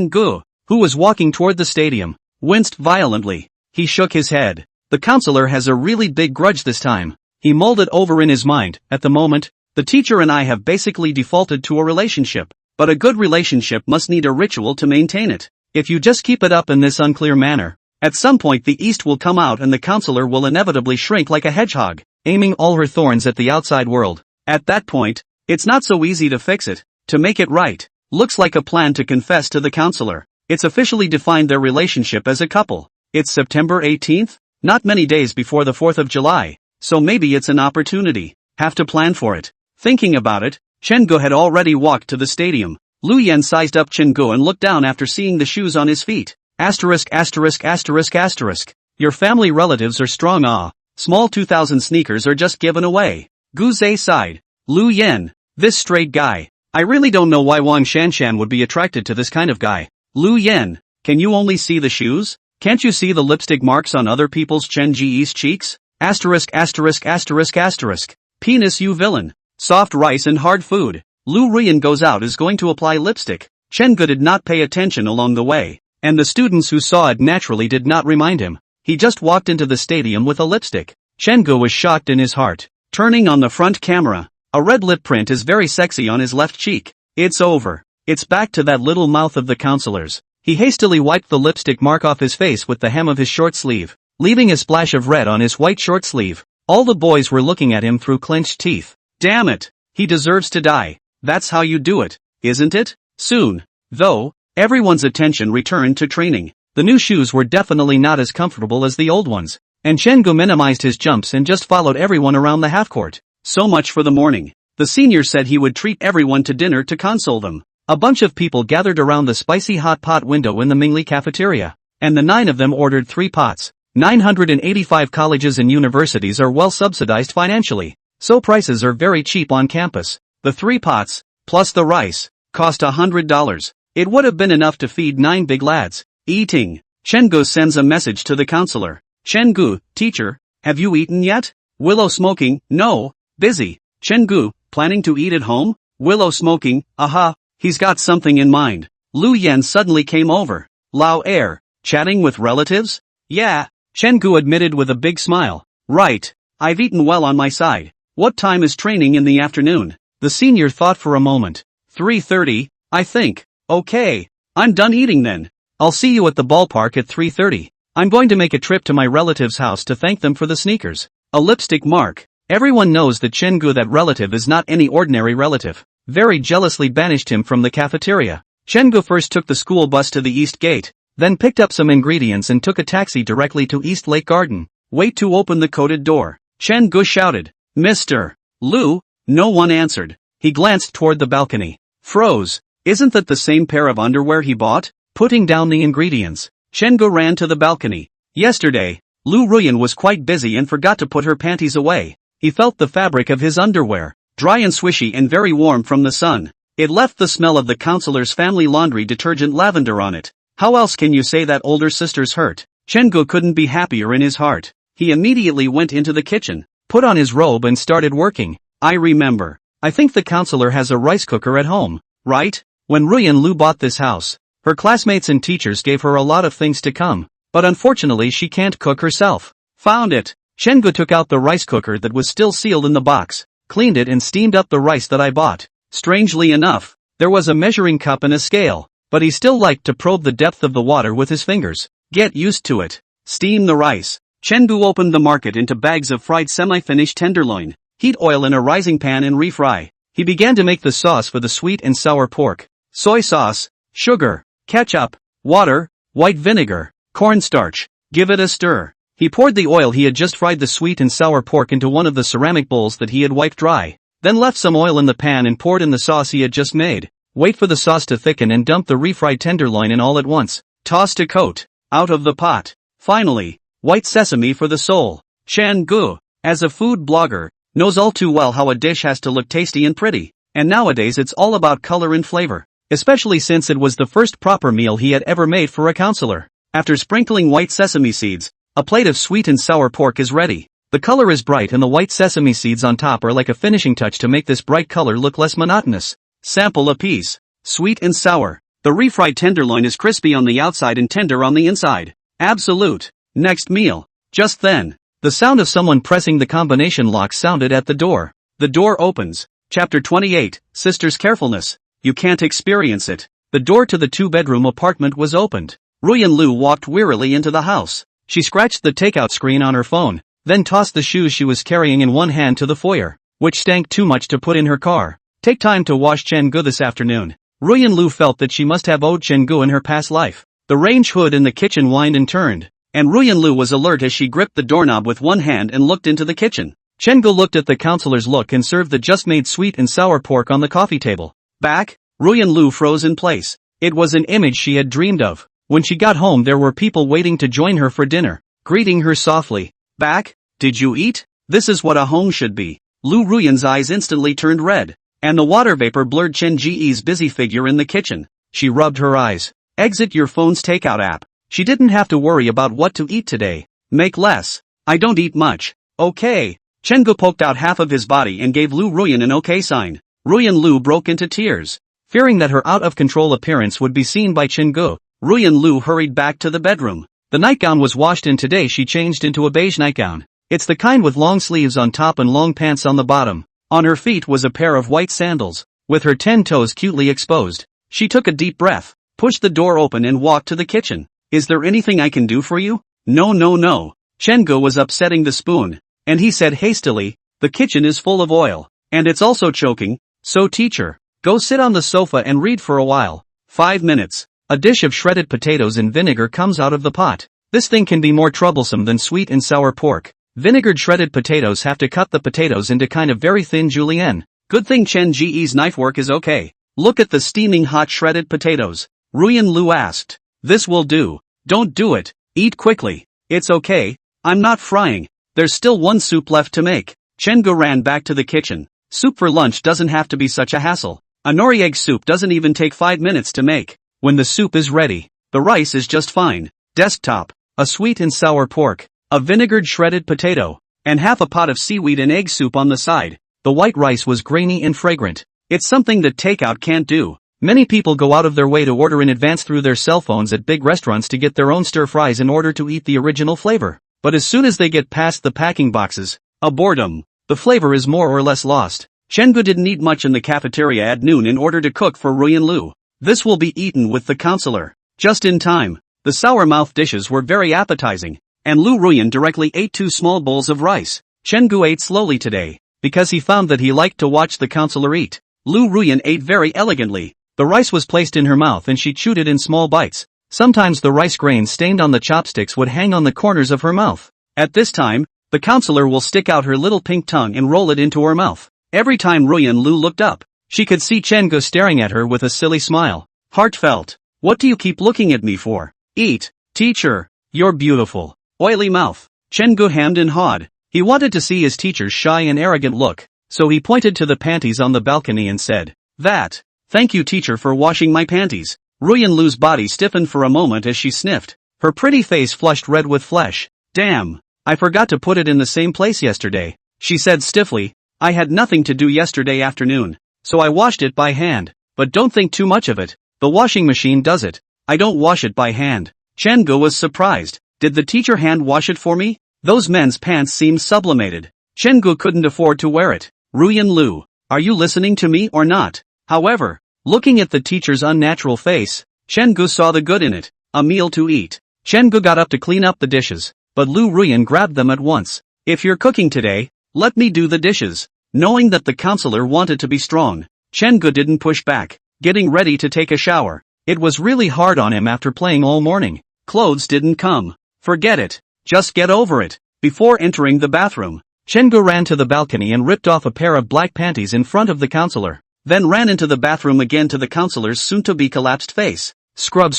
Gu, who was walking toward the stadium, winced violently. He shook his head. The counselor has a really big grudge this time. He mulled it over in his mind. At the moment, the teacher and I have basically defaulted to a relationship. But a good relationship must need a ritual to maintain it. If you just keep it up in this unclear manner, at some point the yeast will come out and the counselor will inevitably shrink like a hedgehog, aiming all her thorns at the outside world. At that point, it's not so easy to fix it, to make it right. Looks like a plan to confess to the counselor. It's officially defined their relationship as a couple. It's September 18th? Not many days before the 4th of July, so maybe it's an opportunity. Have to plan for it. Thinking about it, Chen-gu had already walked to the stadium. Lu Yen sized up Chen-gu and looked down after seeing the shoes on his feet. Asterisk asterisk asterisk asterisk. Your family relatives are strong small 2000 sneakers are just given away. Gu Zhe sighed. Lu Yen, this straight guy. I really don't know why Wang Shanshan would be attracted to this kind of guy. Lu Yen, can you only see the shoes? Can't you see the lipstick marks on other people's Chen Ji's cheeks? Asterisk asterisk asterisk asterisk. Penis you villain. Soft rice and hard food. Lu Ruyan goes out is going to apply lipstick. Chen-gu did not pay attention along the way, and the students who saw it naturally did not remind him. He just walked into the stadium with a lipstick. Chen-gu was shocked in his heart. Turning on the front camera, a red lip print is very sexy on his left cheek. It's over. It's back to that little mouth of the counselor's. He hastily wiped the lipstick mark off his face with the hem of his short sleeve, leaving a splash of red on his white short sleeve. All the boys were looking at him through clenched teeth. Damn it! He deserves to die. That's how you do it, isn't it? Soon, though, everyone's attention returned to training. The new shoes were definitely not as comfortable as the old ones, and Chen-gu minimized his jumps and just followed everyone around the half-court. So much for the morning. The senior said he would treat everyone to dinner to console them. A bunch of people gathered around the spicy hot pot window in the Mingli cafeteria, and the 9 of them ordered 3 pots. 985 colleges and universities are well subsidized financially, so prices are very cheap on campus. The 3 pots, plus the rice, cost $100. It would have been enough to feed 9 big lads. Eating. Chen-gu sends a message to the counselor. Chen-gu, teacher, have you eaten yet? Willow smoking, no, busy. Chen-gu, planning to eat at home? Willow smoking, aha, he's got something in mind. Lu Yen suddenly came over. Lao air, chatting with relatives? Yeah, Chen-gu admitted with a big smile. Right, I've eaten well on my side. What time is training in the afternoon? The senior thought for a moment. 3:30, I think. Okay, I'm done eating then. I'll see you at the ballpark at 3:30. I'm going to make a trip to my relative's house to thank them for the sneakers. A lipstick mark. Everyone knows that Chen-gu, that relative, is not any ordinary relative. Very jealously banished him from the cafeteria. Chen-gu first took the school bus to the East Gate, then picked up some ingredients and took a taxi directly to East Lake Garden. Wait to open the coded door. Chen-gu shouted. Mr. Lu? No one answered. He glanced toward the balcony. Froze. Isn't that the same pair of underwear he bought? Putting down the ingredients, Chen-gu ran to the balcony. Yesterday, Lu Ruyan was quite busy and forgot to put her panties away. He felt the fabric of his underwear, dry and swishy and very warm from the sun. It left the smell of the counselor's family laundry detergent lavender on it. How else can you say that older sister's hurt? Chen-gu couldn't be happier in his heart. He immediately went into the kitchen, put on his robe and started working. I remember. I think the counselor has a rice cooker at home, right? When Ruyan Lu bought this house, her classmates and teachers gave her a lot of things to come, but unfortunately she can't cook herself. Found it. Chen-gu took out the rice cooker that was still sealed in the box, cleaned it and steamed up the rice that I bought. Strangely enough, there was a measuring cup and a scale, but he still liked to probe the depth of the water with his fingers. Get used to it. Steam the rice. Chen-gu opened the market into bags of fried semi-finished tenderloin. Heat oil in a rising pan and refry. He began to make the sauce for the sweet and sour pork. Soy sauce, sugar, ketchup, water, white vinegar, cornstarch. Give it a stir. He poured the oil he had just fried the sweet and sour pork into one of the ceramic bowls that he had wiped dry. Then left some oil in the pan and poured in the sauce he had just made. Wait for the sauce to thicken and dump the refried tenderloin in all at once. Toss to coat. Out of the pot. Finally, white sesame for the soul. Chen-gu, as a food blogger, knows all too well how a dish has to look tasty and pretty. And nowadays it's all about color and flavor. Especially since it was the first proper meal he had ever made for a counselor. After sprinkling white sesame seeds, a plate of sweet and sour pork is ready. The color is bright and the white sesame seeds on top are like a finishing touch to make this bright color look less monotonous. Sample a piece. Sweet and sour. The refried tenderloin is crispy on the outside and tender on the inside. Absolute. Next meal. Just then, the sound of someone pressing the combination lock sounded at the door. The door opens. Chapter 28, Sister's Carefulness. You can't experience it. The door to the two-bedroom apartment was opened. Ruyan Lu walked wearily into the house. She scratched the takeout screen on her phone, then tossed the shoes she was carrying in one hand to the foyer, which stank too much to put in her car. Take time to wash Chen-gu this afternoon. Ruyan Lu felt that she must have owed Chen-gu in her past life. The range hood in the kitchen whined and turned, and Ruyan Lu was alert as she gripped the doorknob with one hand and looked into the kitchen. Chen-gu looked at the counselor's look and served the just-made sweet and sour pork on the coffee table. Back? Ruyan Lu froze in place. It was an image she had dreamed of. When she got home there were people waiting to join her for dinner, greeting her softly. Back? Did you eat? This is what a home should be. Lu Ruyan's eyes instantly turned red, and the water vapor blurred Chen Ji's busy figure in the kitchen. She rubbed her eyes. Exit your phone's takeout app. She didn't have to worry about what to eat today. Make less. I don't eat much. Okay. Chen-gu poked out half of his body and gave Lu Ruyan an okay sign. Ruyan Lu broke into tears. Fearing that her out-of-control appearance would be seen by Chen-gu, Ruyan Lu hurried back to the bedroom. The nightgown was washed and today she changed into a beige nightgown. It's the kind with long sleeves on top and long pants on the bottom. On her feet was a pair of white sandals, with her 10 toes cutely exposed. She took a deep breath, pushed the door open and walked to the kitchen. Is there anything I can do for you? No. Chen-gu was upsetting the spoon, and he said hastily, the kitchen is full of oil, and it's also choking, so teacher, go sit on the sofa and read for a while. 5 minutes. A dish of shredded potatoes in vinegar comes out of the pot. This thing can be more troublesome than sweet and sour pork. Vinegared shredded potatoes have to cut the potatoes into kind of very thin julienne. Good thing Chen Ji's knife work is okay. Look at the steaming hot shredded potatoes. Ruyan Lu asked. This will do. Don't do it. Eat quickly. It's okay. I'm not frying. There's still one soup left to make. Chen-gu ran back to the kitchen. Soup for lunch doesn't have to be such a hassle. A nori egg soup doesn't even take 5 minutes to make. When the soup is ready, the rice is just fine. Desktop. A sweet and sour pork, a vinegared shredded potato, and half a pot of seaweed and egg soup on the side. The white rice was grainy and fragrant. It's something that takeout can't do. Many people go out of their way to order in advance through their cell phones at big restaurants to get their own stir-fries in order to eat the original flavor. But as soon as they get past the packing boxes, a boredom, the flavor is more or less lost. Chen-gu didn't eat much in the cafeteria at noon in order to cook for Ruyan Lu. This will be eaten with the counselor. Just in time. The sour-mouthed dishes were very appetizing, and Lu Ruyan directly ate 2 small bowls of rice. Chen-gu ate slowly today, because he found that he liked to watch the counselor eat. Lu Ruyan ate very elegantly. The rice was placed in her mouth and she chewed it in small bites. Sometimes the rice grains stained on the chopsticks would hang on the corners of her mouth. At this time, the counselor will stick out her little pink tongue and roll it into her mouth. Every time Ruyan Lu looked up, she could see Chen-gu staring at her with a silly smile. Heartfelt. What do you keep looking at me for? Eat, teacher. You're beautiful. Oily mouth. Chen-gu hemmed and hawed. He wanted to see his teacher's shy and arrogant look, so he pointed to the panties on the balcony and said, that. Thank you teacher for washing my panties. Ruyan Lu's body stiffened for a moment as she sniffed. Her pretty face flushed red with flesh. Damn. I forgot to put it in the same place yesterday, she said stiffly. I had nothing to do yesterday afternoon, so I washed it by hand. But don't think too much of it. The washing machine does it. I don't wash it by hand. Chen-gu was surprised. Did the teacher hand wash it for me? Those men's pants seemed sublimated. Chen-gu couldn't afford to wear it. Ruyan Lu, are you listening to me or not? However, looking at the teacher's unnatural face, Chen-gu saw the good in it. A meal to eat. Chen-gu got up to clean up the dishes, but Lu Ruyan grabbed them at once. If you're cooking today, let me do the dishes. Knowing that the counselor wanted to be strong, Chen-gu didn't push back. Getting ready to take a shower. It was really hard on him after playing all morning. Clothes didn't come. Forget it. Just get over it. Before entering the bathroom, Chen-gu ran to the balcony and ripped off a pair of black panties in front of the counselor, then ran into the bathroom again to the counselor's soon-to-be collapsed face. Scrub.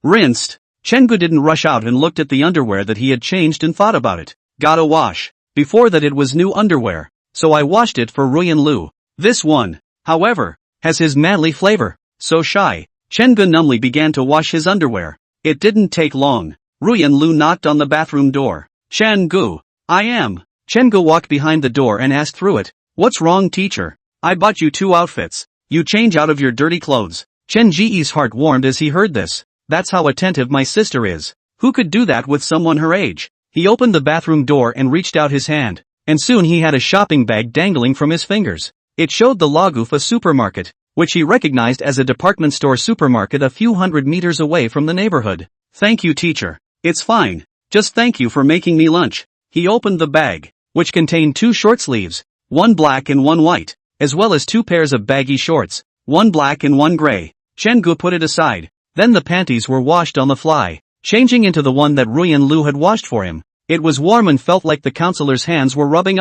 Rinsed. Chen-gu didn't rush out and looked at the underwear that he had changed and thought about it. Gotta wash. Before that it was new underwear, so I washed it for Ruyan Lu. This one, however, has his manly flavor. So shy. Chen-gu numbly began to wash his underwear. It didn't take long. Ruyan Lu knocked on the bathroom door. Chen-gu. I am. Chen-gu walked behind the door and asked through it. What's wrong teacher? I bought you 2 outfits. You change out of your dirty clothes. Chen Ji's heart warmed as he heard this. That's how attentive my sister is. Who could do that with someone her age? He opened the bathroom door and reached out his hand. And soon he had a shopping bag dangling from his fingers. It showed the Lagoofa supermarket. which he recognized as a department store supermarket a few hundred meters away from the neighborhood. "Thank you, teacher. It's fine. Just thank you for making me lunch." He opened the bag, which contained 2 short sleeves, one black and one white, as well as 2 pairs of baggy shorts, one black and one gray. Chen-gu put it aside. Then the panties were washed on the fly, changing into the one that Ruyan Lu had washed for him. It was warm and felt like the counselor's hands were rubbing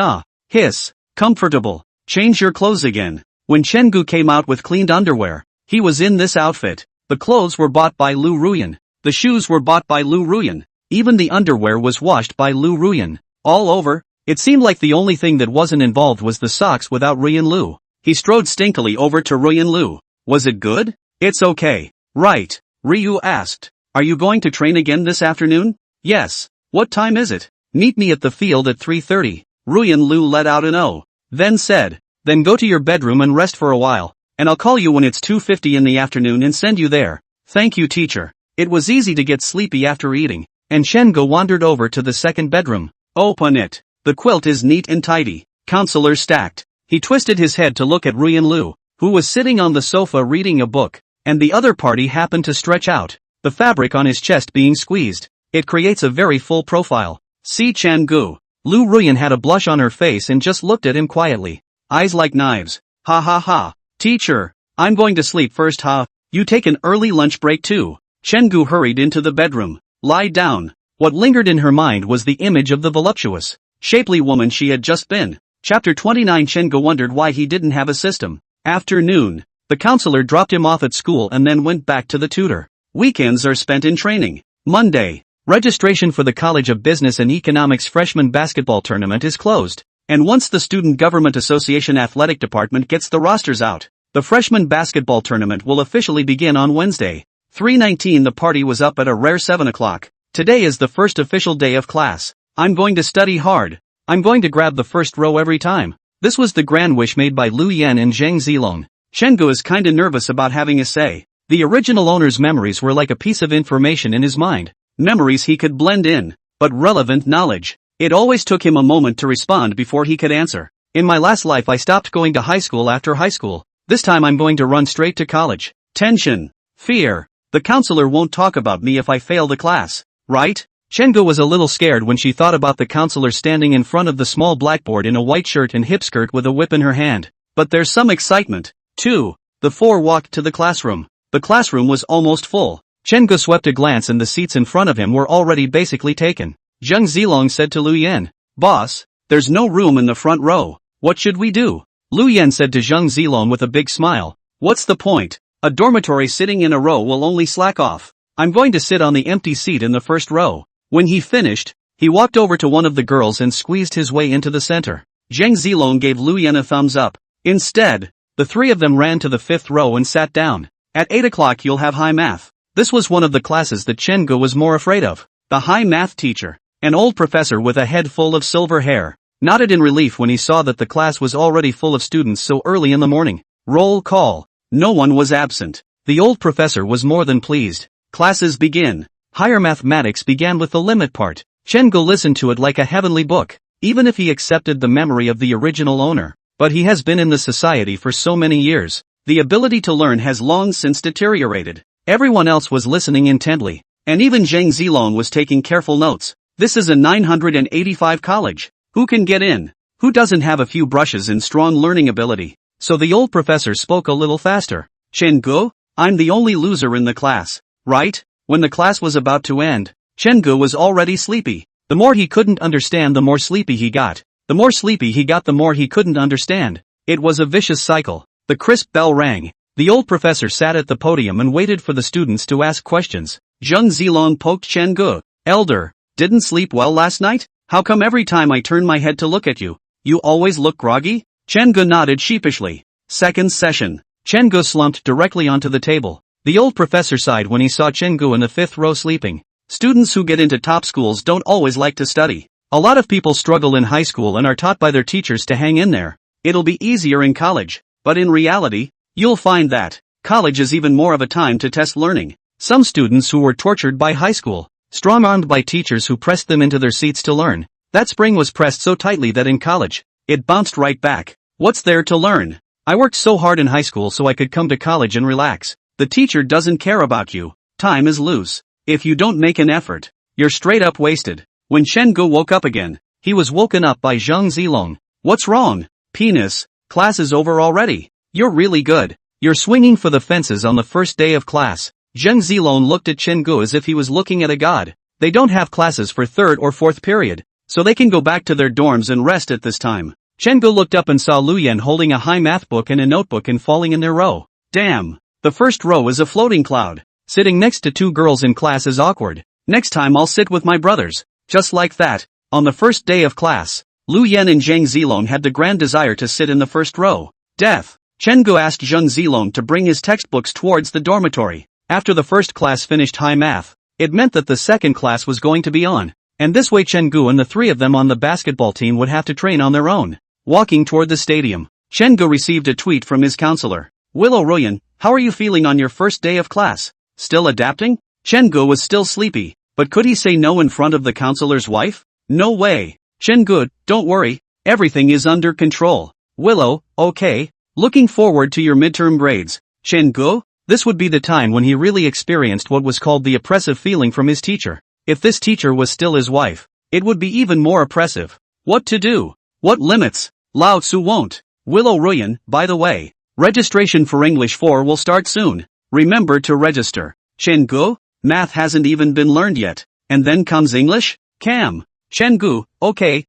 his comfortable. "Change your clothes again." When Chen-gu came out with cleaned underwear, he was in this outfit. The clothes were bought by Lu Ruyan. The shoes were bought by Lu Ruyan. Even the underwear was washed by Lu Ruyan. All over, it seemed like the only thing that wasn't involved was the socks without Ruyan Lu. He strode stinkily over to Ruyan Lu. "Was it good?" "It's okay. Right?" Ryu asked. "Are you going to train again this afternoon?" "Yes." "What time is it?" "Meet me at the field at 3:30. Ruyan Lu let out an "oh." Then said, "Then go to your bedroom and rest for a while, and I'll call you when it's 2:50 in the afternoon and send you there." "Thank you, teacher." It was easy to get sleepy after eating, and Chen-gu wandered over to the second bedroom. "Open it. The quilt is neat and tidy. Counselor stacked." He twisted his head to look at Ruyan Lu, who was sitting on the sofa reading a book, and the other party happened to stretch out, the fabric on his chest being squeezed. It creates a very full profile. "See Chen-gu." Lu Ruyan had a blush on her face and just looked at him quietly. Eyes like knives. "Ha ha ha. Teacher, I'm going to sleep first, ha. You take an early lunch break too." Chen-gu hurried into the bedroom. "Lie down." What lingered in her mind was the image of the voluptuous, shapely woman she had just been. Chapter 29. Chen-gu wondered why he didn't have a system. Afternoon. The counselor dropped him off at school and then went back to the tutor. Weekends are spent in training. Monday. Registration for the College of Business and Economics freshman basketball tournament is closed. And once the Student Government Association Athletic Department gets the rosters out, the freshman basketball tournament will officially begin on Wednesday. 3:19. The party was up at a rare 7 o'clock. Today is the first official day of class. I'm going to study hard. I'm going to grab the first row every time. This was the grand wish made by Lu Yan and Zhang Zilong. Chen-gu is kinda nervous about having a say. The original owner's memories were like a piece of information in his mind. Memories he could blend in, but relevant knowledge. It always took him a moment to respond before he could answer. "In my last life I stopped going to high school after high school. This time I'm going to run straight to college." Tension. Fear. The counselor won't talk about me if I fail the class, right? Chen-gu was a little scared when she thought about the counselor standing in front of the small blackboard in a white shirt and hip skirt with a whip in her hand. But there's some excitement, too. The 4 walked to the classroom. The classroom was almost full. Chen-gu swept a glance and the seats in front of him were already basically taken. Zhang Zilong said to Lu Yan, "Boss, there's no room in the front row. What should we do?" Lu Yan said to Zhang Zilong with a big smile, "What's the point? A dormitory sitting in a row will only slack off. I'm going to sit on the empty seat in the first row." When he finished, he walked over to one of the girls and squeezed his way into the center. Zhang Zilong gave Lu Yan a thumbs up. Instead, the 3 of them ran to the 5th row and sat down. At 8 o'clock you'll have high math. This was one of the classes that Chen-gu was more afraid of. The high math teacher, an old professor with a head full of silver hair, nodded in relief when he saw that the class was already full of students so early in the morning. Roll call. No one was absent. The old professor was more than pleased. Classes begin. Higher mathematics began with the limit part. Chen-gu listened to it like a heavenly book, even if he accepted the memory of the original owner. But he has been in the society for so many years. The ability to learn has long since deteriorated. Everyone else was listening intently, and even Zhang Zilong was taking careful notes. This is a 985 college. Who can get in? Who doesn't have a few brushes and strong learning ability? So the old professor spoke a little faster. "Chen-gu, I'm the only loser in the class, right?" When the class was about to end, Chen-gu was already sleepy. The more he couldn't understand, the more sleepy he got. The more sleepy he got, the more he couldn't understand. It was a vicious cycle. The crisp bell rang. The old professor sat at the podium and waited for the students to ask questions. Zhang Zilong poked Chen-gu. "Elder, didn't sleep well last night? How come every time I turn my head to look at you, you always look groggy?" Chen-gu nodded sheepishly. Second session. Chen-gu slumped directly onto the table. The old professor sighed when he saw Chen-gu in the 5th row sleeping. Students who get into top schools don't always like to study. A lot of people struggle in high school and are taught by their teachers to hang in there. It'll be easier in college, but in reality, you'll find that college is even more of a time to test learning. Some students who were tortured by high school, strong-armed by teachers who pressed them into their seats to learn. That spring was pressed so tightly that in college, it bounced right back. What's there to learn? I worked so hard in high school so I could come to college and relax. The teacher doesn't care about you. Time is loose. If you don't make an effort, you're straight up wasted. When Chen Gu woke up again, he was woken up by Zhang Zilong. What's wrong? Penis, class is over already. You're really good. You're swinging for the fences on the first day of class. Zhang Zilong looked at Chen Gu as if he was looking at a god. They don't have classes for third or fourth period, so they can go back to their dorms and rest at this time. Chen Gu looked up and saw Lu Yan holding a high math book and a notebook and falling in their row. Damn. The first row is a floating cloud. Sitting next to two girls in class is awkward. Next time I'll sit with my brothers. Just like that. On the first day of class, Lu Yan and Zhang Zilong had the grand desire to sit in the first row. Death. Chen Gu asked Zhang Zilong to bring his textbooks towards the dormitory. After the first class finished high math, it meant that the second class was going to be on. And this way Chen Gu and the three of them on the basketball team would have to train on their own. Walking toward the stadium, Chen Gu received a tweet from his counselor. Willow Ruyan, how are you feeling on your first day of class? Still adapting? Chen Gu was still sleepy, but could he say no in front of the counselor's wife? No way. Chen Gu, don't worry, everything is under control. Willow, okay. Looking forward to your midterm grades. Chen Gu? This would be the time when he really experienced what was called the oppressive feeling from his teacher. If this teacher was still his wife, it would be even more oppressive. What to do? What limits? Lao Tzu won't. Willow Ruyan, by the way, registration for English 4 will start soon. Remember to register. Chen Gu? Math hasn't even been learned yet. And then comes English? Cam. Chen Gu, okay.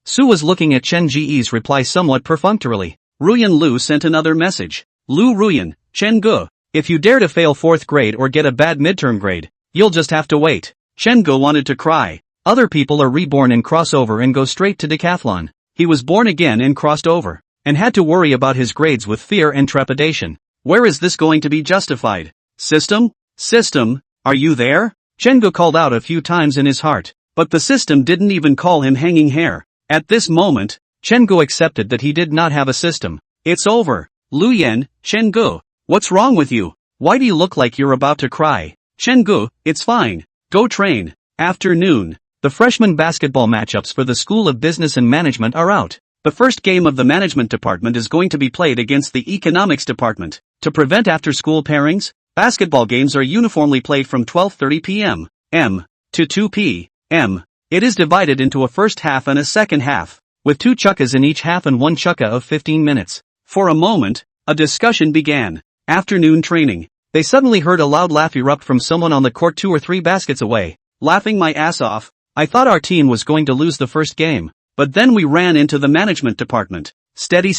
Su was looking at Chen Ji's reply somewhat perfunctorily. Ruyan Lu sent another message. Lu Ruyan, Chen Gu, if you dare to fail 4th grade or get a bad midterm grade, you'll just have to wait. Chen Gu wanted to cry. Other people are reborn and cross over and go straight to decathlon. He was born again and crossed over, and had to worry about his grades with fear and trepidation. Where is this going to be justified? System? System, are you there? Chen Gu called out a few times in his heart, but the system didn't even call him hanging hair. At this moment, Chen Gu accepted that he did not have a system. It's over. Lu Yan, Chen Gu, what's wrong with you? Why do you look like you're about to cry? Chen Gu, it's fine. Go train. Afternoon. The freshman basketball matchups for the School of Business and Management are out. The first game of the management department is going to be played against the economics department. To prevent after-school pairings, basketball games are uniformly played from 12:30 p.m. to 2 p.m. It is divided into a first half and a second half, with 2 chukkas in each half and 1 chukka of 15 minutes. For a moment, a discussion began. Afternoon training. They suddenly heard a loud laugh erupt from someone on the court 2 or 3 baskets away. Laughing my ass off. I thought our team was going to lose the first game, but then we ran into the management department. Steady.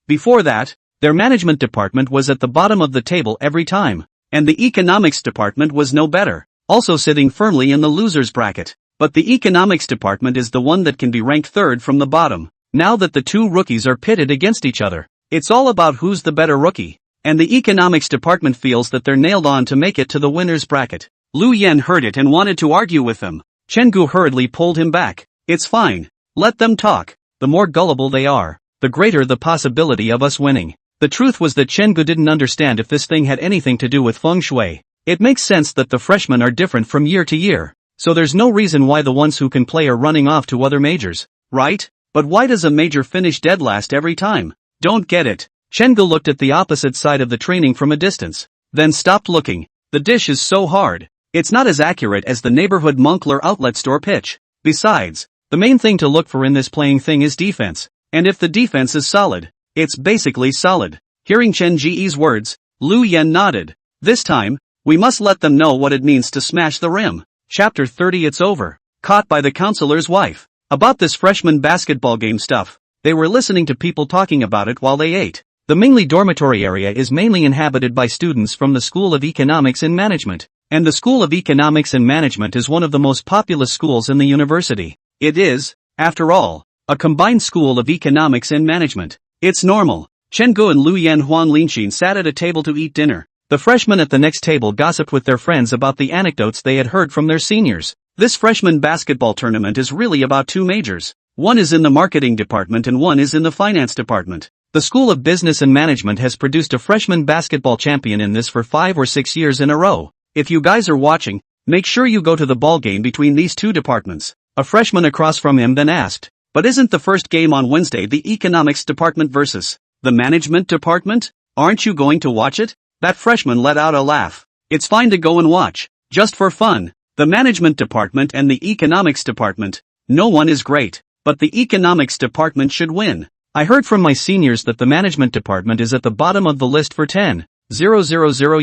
Before that, their management department was at the bottom of the table every time, and the economics department was no better, also sitting firmly in the losers bracket. But the economics department is the one that can be ranked third from the bottom. Now that the 2 rookies are pitted against each other, it's all about who's the better rookie, and the economics department feels that they're nailed on to make it to the winners bracket. Lu Yan heard it and wanted to argue with them. Chen Gu hurriedly pulled him back. It's fine. Let them talk. The more gullible they are, the greater the possibility of us winning. The truth was that Chen Gu didn't understand if this thing had anything to do with feng shui. It makes sense that the freshmen are different from year to year, so there's no reason why the ones who can play are running off to other majors, right? But why does a major finish dead last every time? Don't get it. Chen Gu looked at the opposite side of the training from a distance, then stopped looking. The dish is so hard. It's not as accurate as the neighborhood Moncler outlet store pitch. Besides, the main thing to look for in this playing thing is defense. And if the defense is solid, it's basically solid. Hearing Chen Ji's words, Lu Yan nodded. This time, we must let them know what it means to smash the rim. Chapter 30. It's over. Caught by the counselor's wife. About this freshman basketball game stuff, they were listening to people talking about it while they ate. The Mingli dormitory area is mainly inhabited by students from the School of Economics and Management. And the School of Economics and Management is one of the most populous schools in the university. It is, after all, a combined school of economics and management. It's normal. Chen Gu and Lu Yan Huan Linxin sat at a table to eat dinner. The freshmen at the next table gossiped with their friends about the anecdotes they had heard from their seniors. This freshman basketball tournament is really about 2 majors. One is in the marketing department and one is in the finance department. The School of Business and Management has produced a freshman basketball champion in this for 5 or 6 years in a row. If you guys are watching, make sure you go to the ball game between these 2 departments. A freshman across from him then asked, but isn't the first game on Wednesday the economics department versus The management department? Aren't you going to watch it? That freshman let out a laugh. It's fine to go and watch. Just for fun. The management department and the economics department. No one is great. But the economics department should win. I heard from my seniors that the management department is at the bottom of the list for 10,000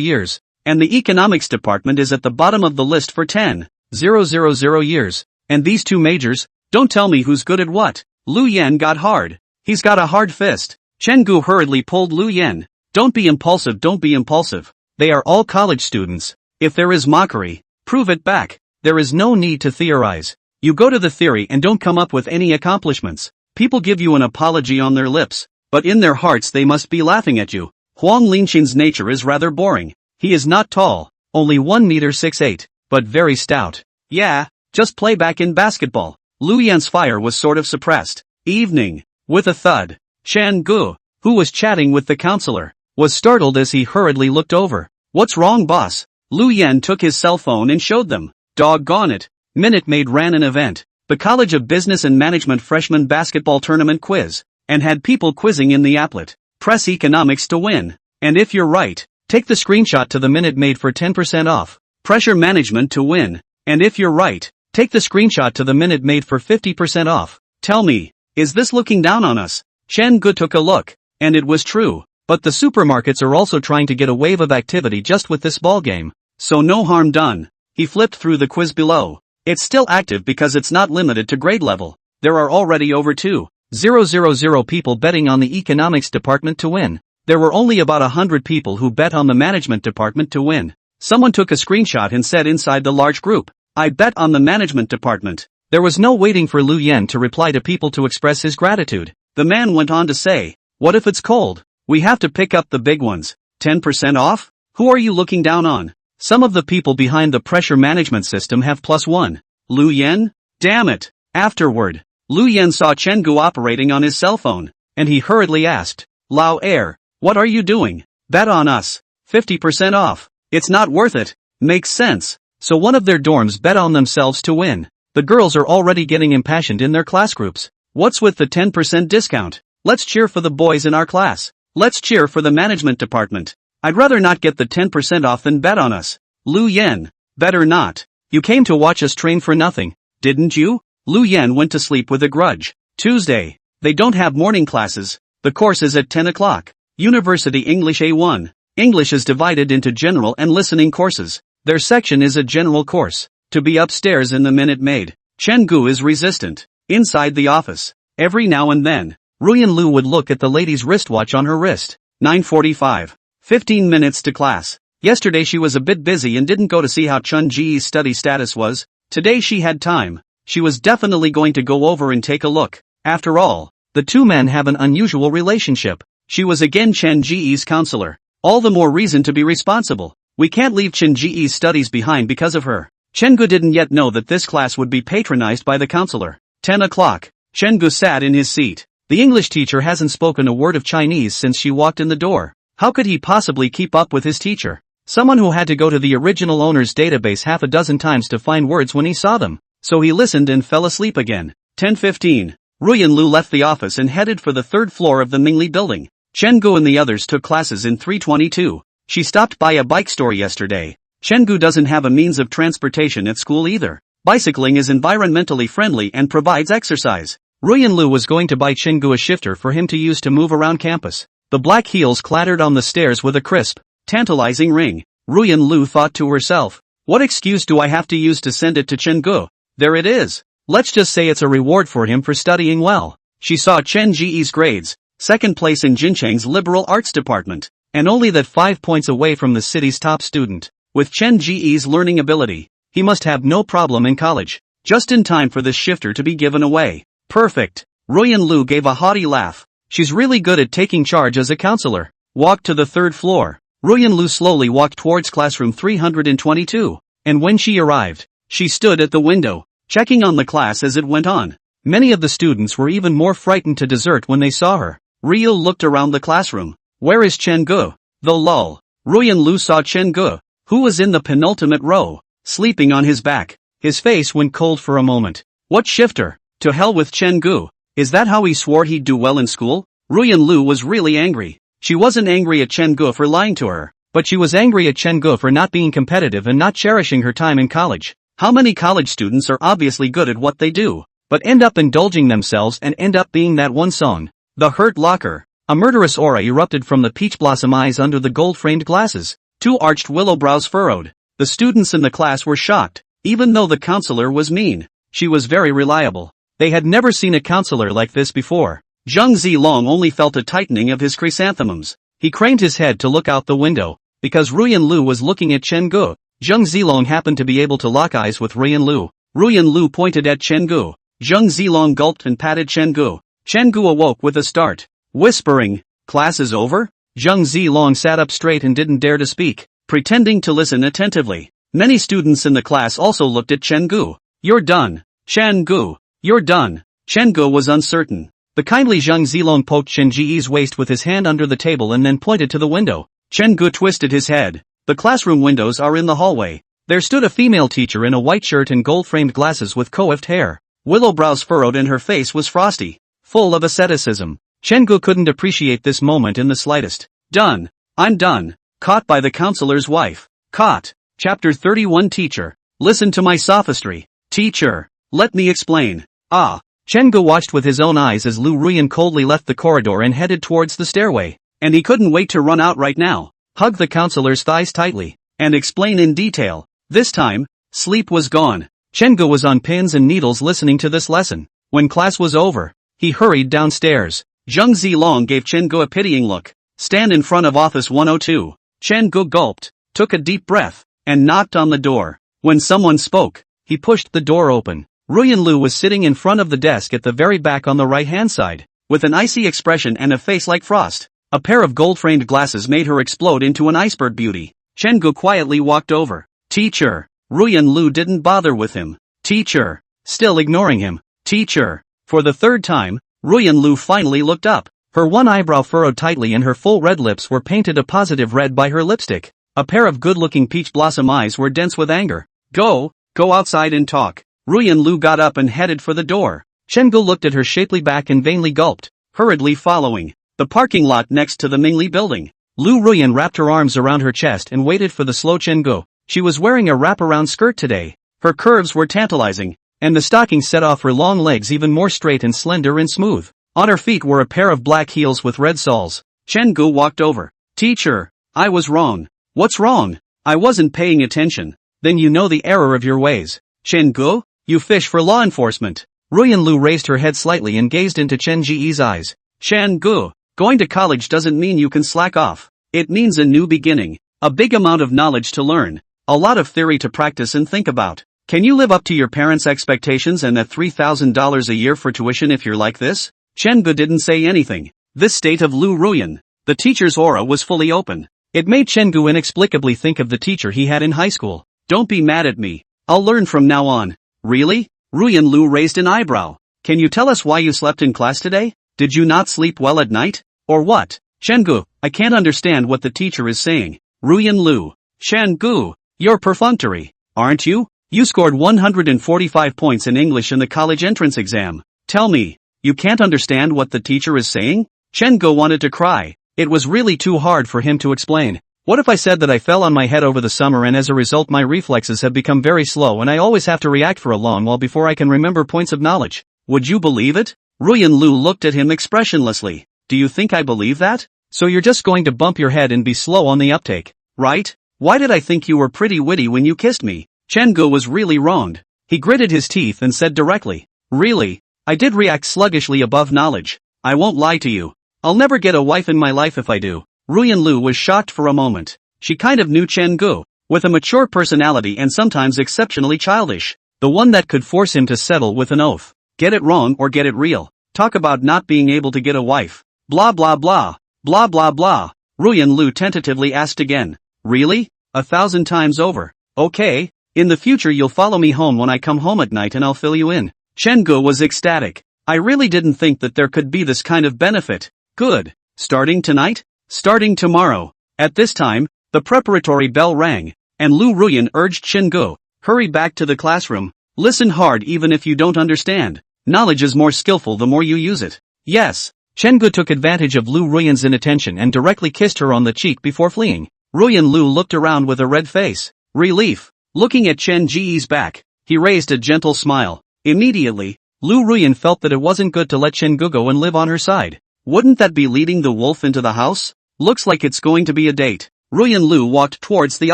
years. And the economics department is at the bottom of the list for 10,000 years. And these two majors, don't tell me who's good at what. Lu Yen got hard. He's got a hard fist. Chen Gu hurriedly pulled Lu Yen. Don't be impulsive, don't be impulsive. They are all college students. If there is mockery, prove it back. There is no need to theorize. You go to the theory and don't come up with any accomplishments. People give you an apology on their lips, but in their hearts they must be laughing at you. Huang Linxin's nature is rather boring. He is not tall, only 1 meter 6'8", but very stout. Yeah, just play back in basketball. Lu Yan's fire was sort of suppressed. Evening. With a thud. Chen Gu, who was chatting with the counselor, was startled as he hurriedly looked over. What's wrong, boss? Lu Yan took his cell phone and showed them. Doggone it. Minute Maid ran an event, the College of Business and Management Freshman Basketball Tournament quiz, and had people quizzing in the applet. Press economics to win. And if you're right, take the screenshot to the Minute Maid for 10% off. Pressure management to win. And if you're right, take the screenshot to the Minute Maid for 50% off. Tell me, is this looking down on us? Chen Gu took a look, and it was true. But the supermarkets are also trying to get a wave of activity just with this ball game. So no harm done. He flipped through the quiz below. It's still active because it's not limited to grade level. There are already over 2,000 people betting on the economics department to win. There were only about 100 people who bet on the management department to win. Someone took a screenshot and said inside the large group, I bet on the management department. There was no waiting for Lu Yen to reply to people to express his gratitude. The man went on to say, what if it's cold? We have to pick up the big ones. 10% off? Who are you looking down on? Some of the people behind the pressure management system have +1. Lu Yen? Damn it. Afterward, Lu Yen saw Chen Gu operating on his cell phone, and he hurriedly asked, Lao Air, what are you doing? Bet on us. 50% off. It's not worth it. Makes sense. So one of their dorms bet on themselves to win. The girls are already getting impassioned in their class groups. What's with the 10% discount? Let's cheer for the boys in our class. Let's cheer for the management department. I'd rather not get the 10% off than bet on us. Lu Yen. Better not. You came to watch us train for nothing, didn't you? Lu Yen went to sleep with a grudge. Tuesday. They don't have morning classes. The course is at 10 o'clock. University English A1. English is divided into general and listening courses. Their section is a general course. To be upstairs in the Minute Maid. Chen Gu is resistant. Inside the office. Every now and then, Ruyan Lu would look at the lady's wristwatch on her wrist. 9:45. 15 minutes to class. Yesterday she was a bit busy and didn't go to see how Chun Ji's study status was. Today she had time. She was definitely going to go over and take a look. After all, the two men have an unusual relationship. She was again Chen Ji's counselor. All the more reason to be responsible. We can't leave Chen Ji's studies behind because of her. Chen Gu didn't yet know that this class would be patronized by the counselor. 10 o'clock. Chen Gu sat in his seat. The English teacher hasn't spoken a word of Chinese since she walked in the door. How could he possibly keep up with his teacher? Someone who had to go to the original owner's database half a dozen times to find words when he saw them. So he listened and fell asleep again. 10:15. Ruyan Lu left the office and headed for the third floor of the Mingli building. Chen Gu and the others took classes in 322. She stopped by a bike store yesterday. Chen Gu doesn't have a means of transportation at school either. Bicycling is environmentally friendly and provides exercise. Ruyan Lu was going to buy Chen Gu a shifter for him to use to move around campus. The black heels clattered on the stairs with a crisp, tantalizing ring. Ruyan Lu thought to herself, what excuse do I have to use to send it to Chen Gu? There it is. Let's just say it's a reward for him for studying well. She saw Chen Ji's grades, second place in Jincheng's liberal arts department, and only that 5 points away from the city's top student. With Chen Ji's learning ability, he must have no problem in college. Just in time for this shifter to be given away. Perfect. Ruyan Lu gave a haughty laugh. She's really good at taking charge as a counselor. Walked to the third floor. Ruyan Lu slowly walked towards classroom 322. And when she arrived, she stood at the window, checking on the class as it went on. Many of the students were even more frightened to desert when they saw her. Rio looked around the classroom. Where is Chen Gu? The lull. Ruyan Lu saw Chen Gu, who was in the penultimate row, sleeping on his back. His face went cold for a moment. What shifter? To hell with Chen Gu. Is that how he swore he'd do well in school? Ruyan Lu was really angry. She wasn't angry at Chen Gu for lying to her, but she was angry at Chen Gu for not being competitive and not cherishing her time in college. How many college students are obviously good at what they do, but end up indulging themselves and end up being that one song? The Hurt Locker. A murderous aura erupted from the peach blossom eyes under the gold-framed glasses. Two arched willow brows furrowed. The students in the class were shocked, even though the counselor was mean. She was very reliable. They had never seen a counselor like this before. Zhang Zilong only felt a tightening of his chrysanthemums. He craned his head to look out the window, because Ruyan Lu was looking at Chen Gu. Zhang Zilong happened to be able to lock eyes with Ruyan Lu. Ruyan Lu pointed at Chen Gu. Zhang Zilong gulped and patted Chen Gu. Chen Gu awoke with a start. Whispering, "Class is over?" Zhang Zilong sat up straight and didn't dare to speak, pretending to listen attentively. Many students in the class also looked at Chen Gu. "You're done. Chen Gu, you're done." Chen Gu was uncertain. The kindly Zhang Zilong poked Chen Ji's waist with his hand under the table and then pointed to the window. Chen Gu twisted his head. The classroom windows are in the hallway. There stood a female teacher in a white shirt and gold-framed glasses with coiffed hair. Willow brows furrowed and her face was frosty, full of asceticism. Chen Gu couldn't appreciate this moment in the slightest. "Done. I'm done." Caught by the counselor's wife. Caught. Chapter 31. Teacher, listen to my sophistry. Teacher, let me explain. Ah. Chen Gu watched with his own eyes as Lu Ruyan coldly left the corridor and headed towards the stairway. And he couldn't wait to run out right now, hug the counselor's thighs tightly, and explain in detail. This time, sleep was gone. Chen Gu was on pins and needles listening to this lesson. When class was over, he hurried downstairs. Zhang Zilong gave Chen Gu a pitying look. "Stand in front of office 102. Chen Gu gulped, took a deep breath, and knocked on the door. When someone spoke, he pushed the door open. Ruyan Lu was sitting in front of the desk at the very back on the right-hand side, with an icy expression and a face like frost. A pair of gold-framed glasses made her explode into an iceberg beauty. Chen Gu quietly walked over. "Teacher." Ruyan Lu didn't bother with him. "Teacher." Still ignoring him. "Teacher." For the third time, Ruyan Lu finally looked up. Her one eyebrow furrowed tightly and her full red lips were painted a positive red by her lipstick. A pair of good-looking peach blossom eyes were dense with anger. Go outside and talk." Ruyan Lu got up and headed for the door. Chen Gu looked at her shapely back and vainly gulped, hurriedly following. The parking lot next to the Mingli building. Lu Ruyan wrapped her arms around her chest and waited for the slow Chen Gu. She was wearing a wraparound skirt today. Her curves were tantalizing, and the stockings set off her long legs even more straight and slender and smooth. On her feet were a pair of black heels with red soles. Chen Gu walked over. "Teacher, I was wrong." "What's wrong?" "I wasn't paying attention." "Then you know the error of your ways." "Chen Gu, you fish for law enforcement." Ruyan Lu raised her head slightly and gazed into Chen Ji's eyes. "Chen Gu, going to college doesn't mean you can slack off. It means a new beginning, a big amount of knowledge to learn, a lot of theory to practice and think about. Can you live up to your parents' expectations and that $3,000 a year for tuition if you're like this?" Chen Gu didn't say anything. This state of Lu Ruyan, the teacher's aura was fully open. It made Chen Gu inexplicably think of the teacher he had in high school. "Don't be mad at me. I'll learn from now on." "Really?" Ruyan Lu raised an eyebrow. "Can you tell us why you slept in class today? Did you not sleep well at night? Or what?" "Chen Gu, I can't understand what the teacher is saying." Ruyan Lu. "Chen Gu, you're perfunctory, aren't you? You scored 145 points in English in the college entrance exam. Tell me, you can't understand what the teacher is saying?" Chen Gu wanted to cry. It was really too hard for him to explain. "What if I said that I fell on my head over the summer and as a result my reflexes have become very slow and I always have to react for a long while before I can remember points of knowledge? Would you believe it?" Ruyan Lu looked at him expressionlessly. "Do you think I believe that? So you're just going to bump your head and be slow on the uptake, right? Why did I think you were pretty witty when you kissed me?" Chen Gu was really wronged. He gritted his teeth and said directly, "Really, I did react sluggishly above knowledge. I won't lie to you. I'll never get a wife in my life if I do." Ruyan Lu was shocked for a moment. She kind of knew Chen Gu, with a mature personality and sometimes exceptionally childish. The one that could force him to settle with an oath. Get it wrong or get it real. Talk about not being able to get a wife. Blah blah blah. Blah blah blah. Ruyan Lu tentatively asked again. "Really? 1,000 times over. Okay, in the future you'll follow me home when I come home at night and I'll fill you in." Chen Gu was ecstatic. "I really didn't think that there could be this kind of benefit. Good. Starting tonight? Starting tomorrow." At this time, the preparatory bell rang, and Lu Ruyan urged Chen Gu, "Hurry back to the classroom. Listen hard even if you don't understand. Knowledge is more skillful the more you use it." "Yes." Chen Gu took advantage of Lu Ruyan's inattention and directly kissed her on the cheek before fleeing. Ruyan Lu looked around with a red face. Relief. Looking at Chen Ji's back, he raised a gentle smile. Immediately, Lu Ruyan felt that it wasn't good to let Chen Gu go and live on her side. Wouldn't that be leading the wolf into the house? Looks like it's going to be a date. Ruyan Lu walked towards the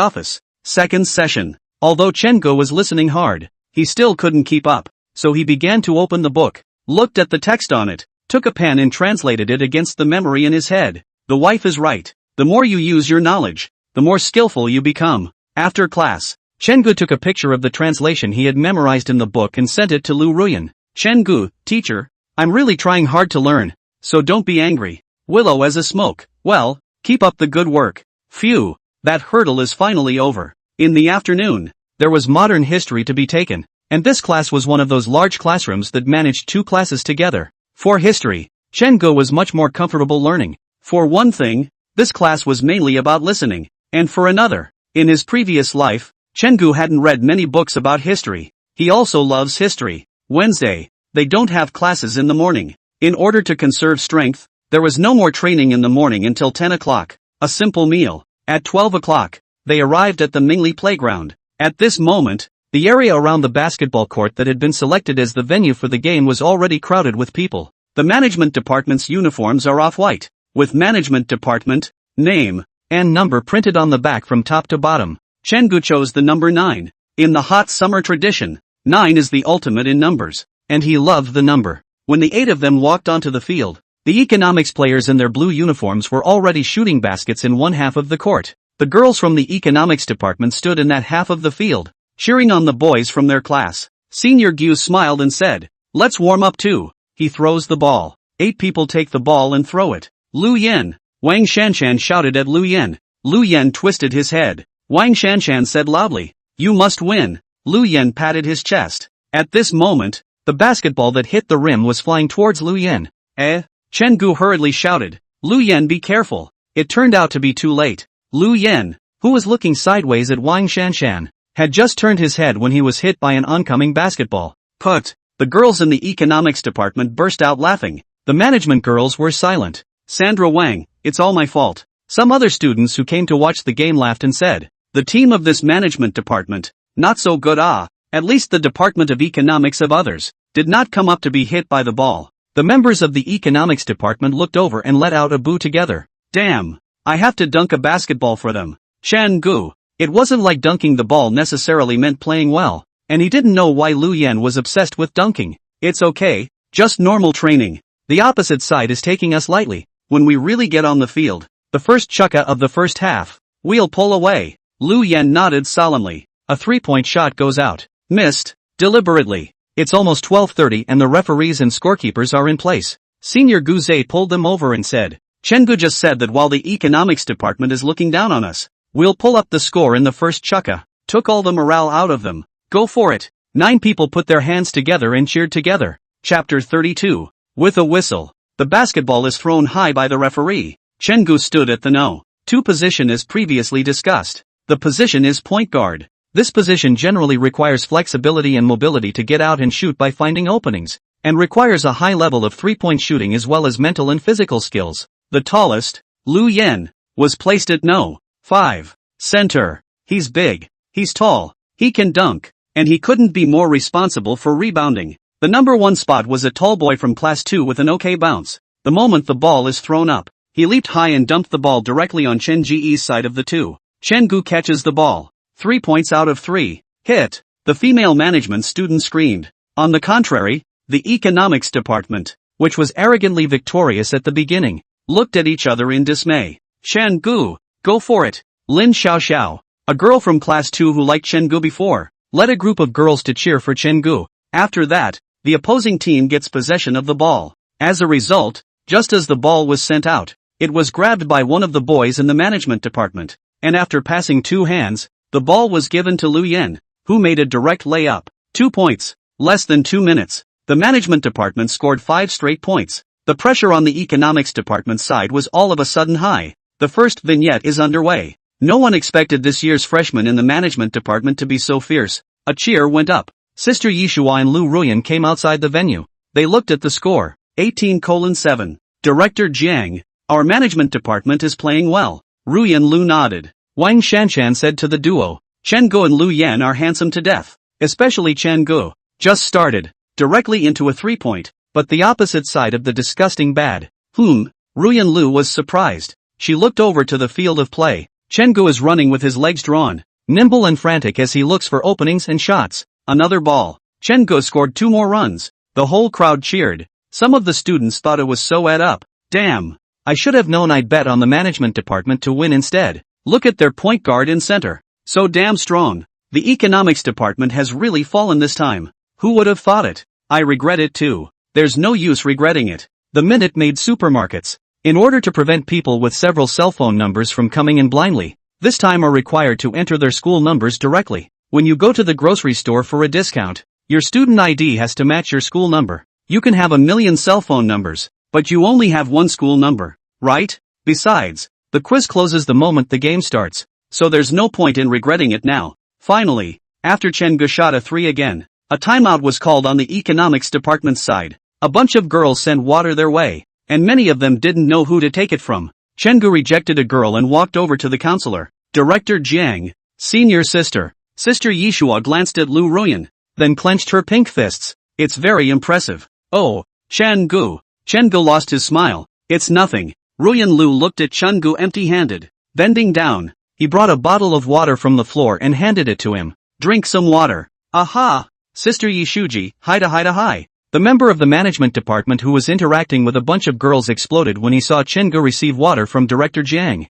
office. Second session. Although Chen Gu was listening hard, he still couldn't keep up, so he began to open the book, looked at the text on it, took a pen and translated it against the memory in his head. The wife is right. The more you use your knowledge, the more skillful you become. After class, Chen Gu took a picture of the translation he had memorized in the book and sent it to Lu Ruyan. Chen Gu, teacher, I'm really trying hard to learn, so don't be angry. Willow as a smoke. Well, keep up the good work. Phew, that hurdle is finally over. In the afternoon, there was modern history to be taken, and this class was one of those large classrooms that managed two classes together. For history, Chen Gu was much more comfortable learning. For one thing, this class was mainly about listening, and for another, in his previous life, Chen Gu hadn't read many books about history. He also loves history. Wednesday, they don't have classes in the morning. In order to conserve strength, there was no more training in the morning until 10 o'clock. A simple meal. At 12 o'clock, they arrived at the Mingli playground. At this moment, the area around the basketball court that had been selected as the venue for the game was already crowded with people. The management department's uniforms are off-white, with management department, name, and number printed on the back from top to bottom. Chen Gu chose the number 9. In the hot summer tradition, 9 is the ultimate in numbers, and he loved the number. When the 8 of them walked onto the field, the economics players in their blue uniforms were already shooting baskets in one half of the court. The girls from the economics department stood in that half of the field, cheering on the boys from their class. Senior Gu smiled and said, let's warm up too. He throws the ball. 8 people take the ball and throw it. Lu Yen. Wang Shanshan shouted at Lu Yen. Lu Yen twisted his head. Wang Shanshan said loudly, you must win. Lu Yen patted his chest. At this moment, the basketball that hit the rim was flying towards Lu Yen. Chen Gu hurriedly shouted, Lu Yen, be careful. It turned out to be too late. Lu Yen, who was looking sideways at Wang Shanshan, had just turned his head when he was hit by an oncoming basketball. Put! The girls in the economics department burst out laughing. The management girls were silent. Sandra Wang, it's all my fault. Some other students who came to watch the game laughed and said, the team of this management department, not so good at least the department of economics of others, did not come up to be hit by the ball. The members of the economics department looked over and let out a boo together. Damn! I have to dunk a basketball for them. Chen Gu. It wasn't like dunking the ball necessarily meant playing well, and he didn't know why Lu Yen was obsessed with dunking. It's okay, just normal training. The opposite side is taking us lightly. When we really get on the field, the first chukka of the first half, we'll pull away. Lu Yen nodded solemnly. A 3-point shot goes out. Missed. Deliberately. It's almost 12:30 and the referees and scorekeepers are in place. Senior Gu Zhe pulled them over and said, Chen Gu just said that while the economics department is looking down on us, we'll pull up the score in the first chukka. Took all the morale out of them. Go for it. 9 people put their hands together and cheered together. Chapter 32. With a whistle, the basketball is thrown high by the referee. Chen Gu stood at the no.2 position as previously discussed. The position is point guard. This position generally requires flexibility and mobility to get out and shoot by finding openings, and requires a high level of 3-point shooting as well as mental and physical skills. The tallest, Lu Yen, was placed at no.5 center. He's big, he's tall, he can dunk, and he couldn't be more responsible for rebounding. The number 1 spot was a tall boy from class 2 with an okay bounce. The moment the ball is thrown up, he leaped high and dumped the ball directly on Chen Ji's side of the 2. Chen Gu catches the ball. 3 points out of 3. Hit. The female management student screamed. On the contrary, the economics department, which was arrogantly victorious at the beginning, looked at each other in dismay. Chen Gu, go for it. Lin Xiao, a girl from class 2 who liked Chen Gu before, led a group of girls to cheer for Chen Gu. After that, the opposing team gets possession of the ball. As a result, just as the ball was sent out, it was grabbed by one of the boys in the management department, and after passing 2 hands, the ball was given to Lu Yen, who made a direct layup. 2 points. Less than 2 minutes. The management department scored 5 straight points. The pressure on the economics department side was all of a sudden high. The first vignette is underway. No one expected this year's freshman in the management department to be so fierce. A cheer went up. Sister Yishua and Lu Ruyan came outside the venue. They looked at the score. 18:7. Director Jiang, our management department is playing well. Ru and Lu nodded. Wang Shanshan said to the duo, Chen Guo and Lu Yan are handsome to death. Especially Chen Guo. Just started. Directly into a 3-point, but the opposite side of the disgusting bad. Ru and Lu was surprised. She looked over to the field of play. Chen Guo is running with his legs drawn, nimble and frantic as he looks for openings and shots. Another ball. Chen Guo scored 2 more runs. The whole crowd cheered. Some of the students thought it was so up. Damn. I should have known I'd bet on the management department to win instead. Look at their point guard in center. So damn strong. The economics department has really fallen this time. Who would have thought it? I regret it too. There's no use regretting it. The Minute Maid supermarkets, in order to prevent people with several cell phone numbers from coming in blindly, this time are required to enter their school numbers directly. When you go to the grocery store for a discount, your student ID has to match your school number. You can have 1,000,000 cell phone numbers, but you only have one school number, right? Besides, the quiz closes the moment the game starts, so there's no point in regretting it now. Finally, after Chen Gu shot a 3 again, a timeout was called on the economics department's side. A bunch of girls sent water their way, and many of them didn't know who to take it from. Chen Gu rejected a girl and walked over to the counselor. Director Jiang, senior sister. Sister Yishua glanced at Lu Ruyan, then clenched her pink fists. It's very impressive. Oh, Chen Gu. Chen Gu lost his smile. It's nothing. Ruyan Lu looked at Chen Gu empty-handed. Bending down, he brought a bottle of water from the floor and handed it to him. Drink some water. Aha! Sister Yishuji, hi. The member of the management department who was interacting with a bunch of girls exploded when he saw Chen Gu receive water from Director Jiang.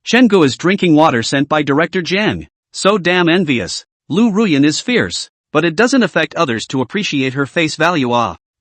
Chen Gu is drinking water sent by Director Jiang. So damn envious. Lu Ruyan is fierce, but it doesn't affect others to appreciate her face value.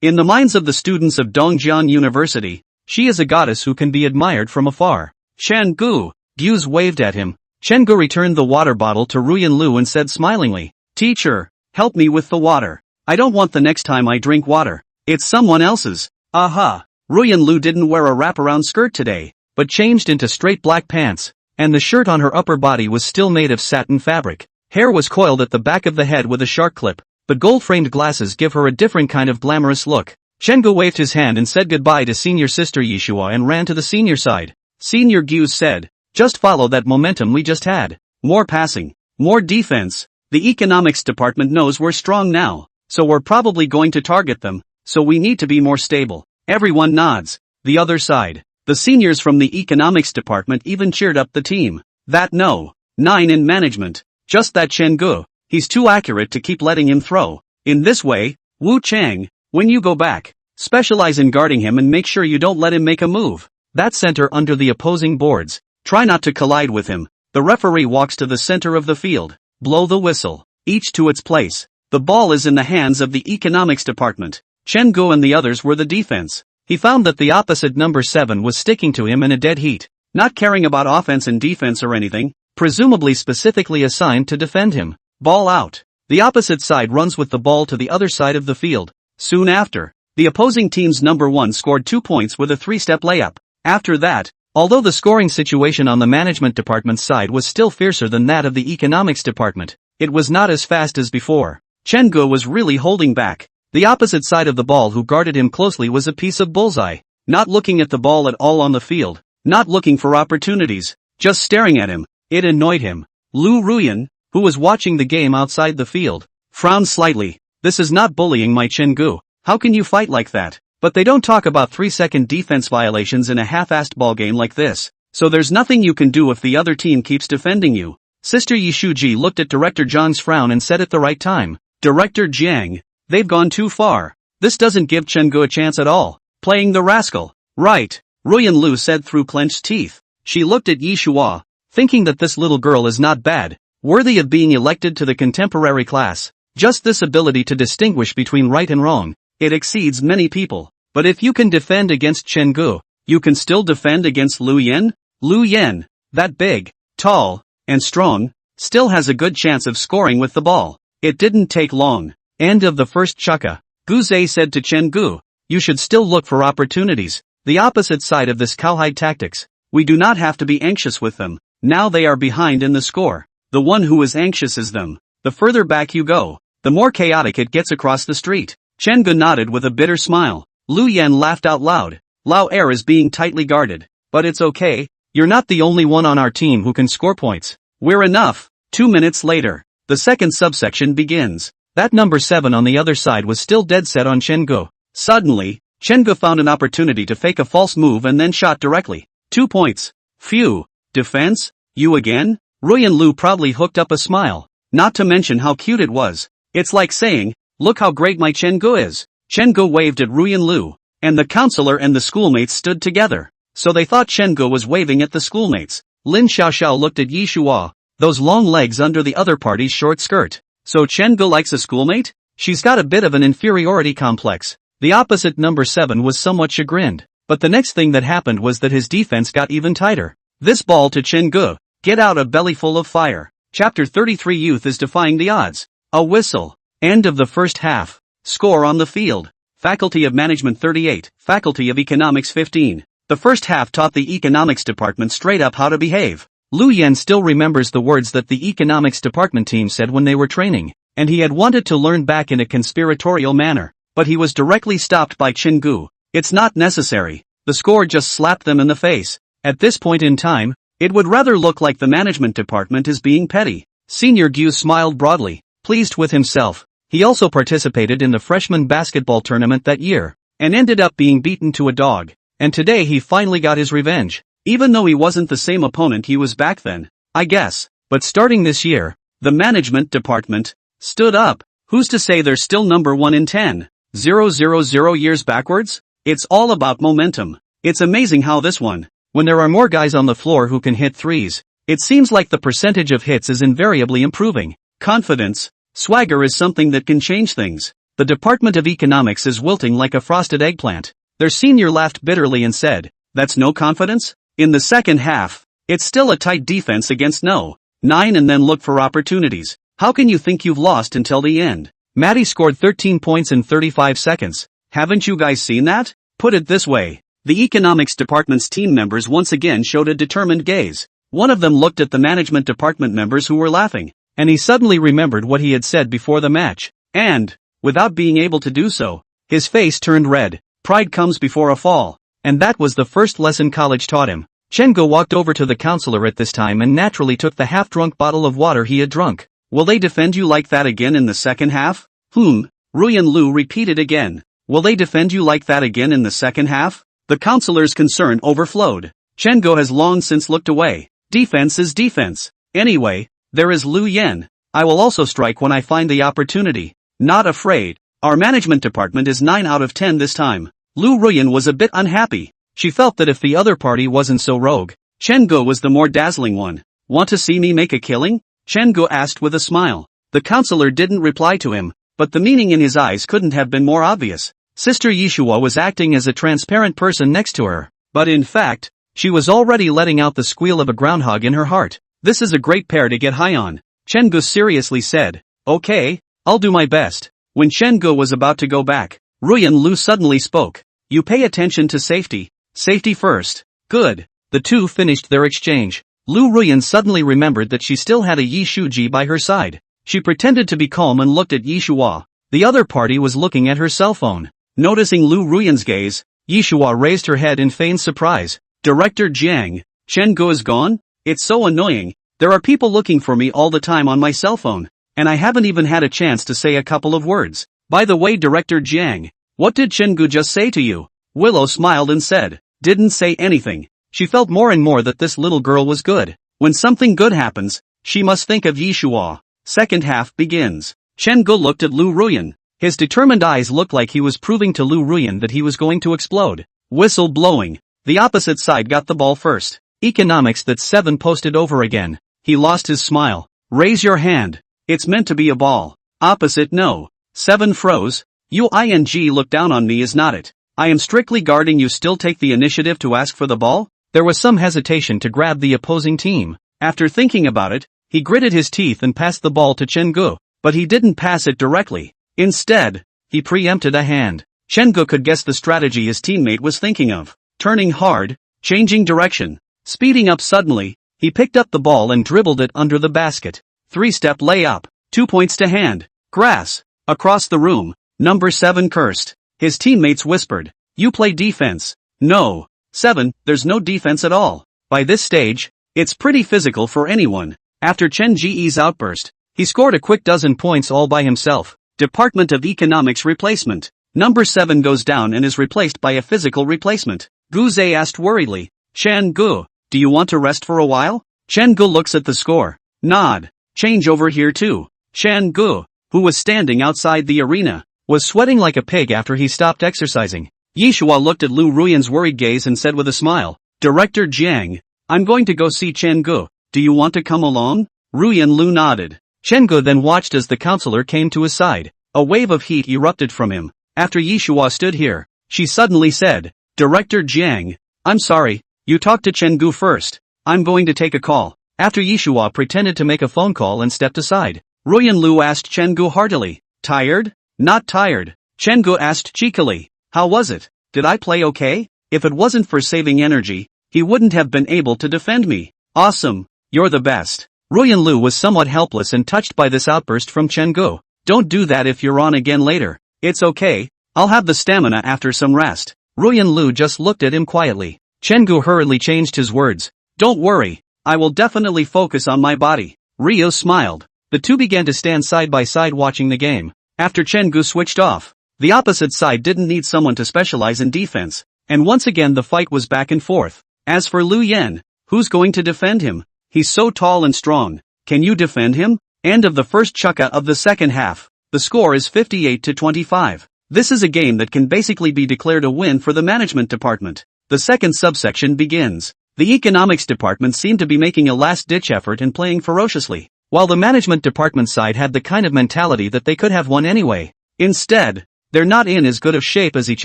In the minds of the students of Dongjian University, she is a goddess who can be admired from afar. Chen Gu. Guz waved at him. Chen Gu returned the water bottle to Ruyan Lu and said smilingly, Teacher, help me with the water. I don't want the next time I drink water. It's someone else's. Aha. Ruyan Lu didn't wear a wraparound skirt today, but changed into straight black pants, and the shirt on her upper body was still made of satin fabric. Hair was coiled at the back of the head with a shark clip, but gold-framed glasses give her a different kind of glamorous look. Chen Gu waved his hand and said goodbye to senior sister Yishua and ran to the senior side. Senior Guz said, just follow that momentum we just had. More passing, more defense. The economics department knows we're strong now, so we're probably going to target them, so we need to be more stable. Everyone nods. The other side. The seniors from the economics department even cheered up the team. That no. 9 in management. Just that Chen Gu. He's too accurate to keep letting him throw. In this way, Wu Chang, when you go back, specialize in guarding him and make sure you don't let him make a move. That center under the opposing boards. Try not to collide with him. The referee walks to the center of the field. Blow the whistle. Each to its place. The ball is in the hands of the economics department. Chen Gu and the others were the defense. He found that the opposite number 7 was sticking to him in a dead heat, not caring about offense and defense or anything, presumably specifically assigned to defend him. Ball out. The opposite side runs with the ball to the other side of the field. Soon after, the opposing team's number 1 scored 2 points with a 3-step layup. After that, although the scoring situation on the management department's side was still fiercer than that of the economics department, it was not as fast as before. Chen Gu was really holding back. The opposite side of the ball who guarded him closely was a piece of bullseye, not looking at the ball at all on the field, not looking for opportunities, just staring at him. It annoyed him. Lu Ruyan, who was watching the game outside the field, frowned slightly. This is not bullying, my Chen Gu. How can you fight like that? But they don't talk about 3-second defense violations in a half-assed ballgame like this, so there's nothing you can do if the other team keeps defending you. Sister Yishuji looked at Director Zhang's frown and said at the right time, Director Jiang, they've gone too far. This doesn't give Chen Gu a chance at all. Playing the rascal. Right, Ruyan Lu said through clenched teeth. She looked at Yishua, thinking that this little girl is not bad, worthy of being elected to the contemporary class. Just this ability to distinguish between right and wrong. It exceeds many people. But if you can defend against Chen Gu, you can still defend against Lu Yan? Lu Yan, that big, tall, and strong, still has a good chance of scoring with the ball. It didn't take long. End of the first chukka. Guze said to Chen Gu, you should still look for opportunities. The opposite side of this cowhide tactics. We do not have to be anxious with them. Now they are behind in the score. The one who is anxious is them. The further back you go, the more chaotic it gets across the street. Chen Gu nodded with a bitter smile. Lu Yan laughed out loud. Lao Air is being tightly guarded. But it's okay, you're not the only one on our team who can score points. We're enough. 2 minutes later, the second subsection begins. That number 7 on the other side was still dead set on Chen Gu. Suddenly, Chen Gu found an opportunity to fake a false move and then shot directly. 2 points. Phew. Defense? You again? Ruyan Lu proudly hooked up a smile. Not to mention how cute it was. It's like saying, look how great my Chen Gu is. Chen Gu waved at Ruyan Lu, and the counselor and the schoolmates stood together. So they thought Chen Gu was waving at the schoolmates. Lin Xiaoxiao looked at Yi Shuo. Those long legs under the other party's short skirt. So Chen Gu likes a schoolmate? She's got a bit of an inferiority complex. The opposite number 7 was somewhat chagrined. But the next thing that happened was that his defense got even tighter. This ball to Chen Gu. Get out a belly full of fire. Chapter 33 Youth is defying the odds. A whistle. End of the first half. Score on the field. Faculty of Management 38, Faculty of Economics 15. The first half taught the economics department straight up how to behave. Lu Yan still remembers the words that the economics department team said when they were training, and he had wanted to learn back in a conspiratorial manner, but he was directly stopped by Chen Gu. It's not necessary. The score just slapped them in the face. At this point in time, it would rather look like the management department is being petty. Senior Gu smiled broadly, pleased with himself. He also participated in the freshman basketball tournament that year, and ended up being beaten to a dog. And today he finally got his revenge. Even though he wasn't the same opponent he was back then, I guess. But starting this year, the management department stood up. Who's to say they're still number 1 in 10? 000 years backwards? It's all about momentum. It's amazing how this one, when there are more guys on the floor who can hit threes, it seems like the percentage of hits is invariably improving. Confidence, swagger is something that can change things. The Department of Economics is wilting like a frosted eggplant. Their senior laughed bitterly and said, that's no confidence? In the second half, it's still a tight defense against no 9 and then look for opportunities. How can you think you've lost until the end? Maddie scored 13 points in 35 seconds. Haven't you guys seen that? Put it this way. The economics department's team members once again showed a determined gaze. One of them looked at the management department members who were laughing, and he suddenly remembered what he had said before the match. And, without being able to do so, his face turned red. Pride comes before a fall. And that was the first lesson college taught him. Chen Gu walked over to the counselor at this time and naturally took the half-drunk bottle of water he had drunk. Will they defend you like that again in the second half? Ruyan Lu repeated again. Will they defend you like that again in the second half? The counselor's concern overflowed. Chen Gu has long since looked away. Defense is defense. Anyway, there is Lu Yan. I will also strike when I find the opportunity. Not afraid. Our management department is 9 out of 10 this time. Lu Ruyan was a bit unhappy. She felt that if the other party wasn't so rogue, Chen Gu was the more dazzling one. Want to see me make a killing? Chen Gu asked with a smile. The counselor didn't reply to him, but the meaning in his eyes couldn't have been more obvious. Sister Yishua was acting as a transparent person next to her, but in fact, she was already letting out the squeal of a groundhog in her heart. This is a great pair to get high on. Chen Gu seriously said. Okay, I'll do my best. When Chen Gu was about to go back, Ruyan Lu suddenly spoke. You pay attention to safety. Safety first. Good. The two finished their exchange. Lu Ruyan suddenly remembered that she still had a Yi Shuji by her side. She pretended to be calm and looked at Yi Shua. The other party was looking at her cell phone. Noticing Lu Ruyan's gaze, Yi Shua raised her head in feigned surprise. Director Jiang, Chen Gu is gone? It's so annoying. There are people looking for me all the time on my cell phone, and I haven't even had a chance to say a couple of words. By the way, Director Jiang, what did Chen Gu just say to you? Willow smiled and said, didn't say anything. She felt more and more that this little girl was good. When something good happens, she must think of Yi Shua. Second half begins. Chen Gu looked at Lu Ruyan. His determined eyes looked like he was proving to Lu Ruyan that he was going to explode. Whistle blowing. The opposite side got the ball first. Economics that 7 posted over again. He lost his smile. Raise your hand. It's meant to be a ball. Opposite no. 7 froze. You look down on me is not it. I am strictly guarding you still take the initiative to ask for the ball? There was some hesitation to grab the opposing team. After thinking about it, he gritted his teeth and passed the ball to Chen Gu, but he didn't pass it directly. Instead, he preempted a hand. Chen Gu could guess the strategy his teammate was thinking of. Turning hard, changing direction, speeding up suddenly, he picked up the ball and dribbled it under the basket. 3-step layup, 2 points to hand. Grass. Across the room, number 7 cursed. His teammates whispered, You play defense. No. 7, there's no defense at all. By this stage, it's pretty physical for anyone. After Chen Ji's outburst, he scored a quick dozen points all by himself. Department of Economics replacement. Number 7 goes down and is replaced by a physical replacement. Gu Zhe asked worriedly. Chen Gu, do you want to rest for a while? Chen Gu looks at the score. Nod. Change over here too. Chen Gu, who was standing outside the arena, was sweating like a pig after he stopped exercising. Yishua looked at Lu Ruyan's worried gaze and said with a smile, Director Jiang, I'm going to go see Chen Gu. Do you want to come along? Ruyan Lu nodded. Chen Gu then watched as the counselor came to his side. A wave of heat erupted from him. After Yishua stood here, she suddenly said, Director Jiang, I'm sorry, you talk to Chen Gu first. I'm going to take a call. After Yishua pretended to make a phone call and stepped aside, Ruyan Lu asked Chen Gu heartily, Tired? Not tired. Chen Gu asked cheekily, How was it? Did I play okay? If it wasn't for saving energy, he wouldn't have been able to defend me. Awesome. You're the best. Ruyan Lu was somewhat helpless and touched by this outburst from Chen Gu. Don't do that if you're on again later. It's okay. I'll have the stamina after some rest. Ruyan Lu just looked at him quietly. Chen Gu hurriedly changed his words. Don't worry. I will definitely focus on my body. Rio smiled. The two began to stand side by side watching the game. After Chen Gu switched off, the opposite side didn't need someone to specialize in defense, and once again the fight was back and forth. As for Lu Yan, who's going to defend him? He's so tall and strong. Can you defend him? End of the first chukka of the second half. The score is 58-25. This is a game that can basically be declared a win for the management department. The second subsection begins. The economics department seemed to be making a last-ditch effort and playing ferociously, while the management department side had the kind of mentality that they could have won anyway. Instead, they're not in as good of shape as each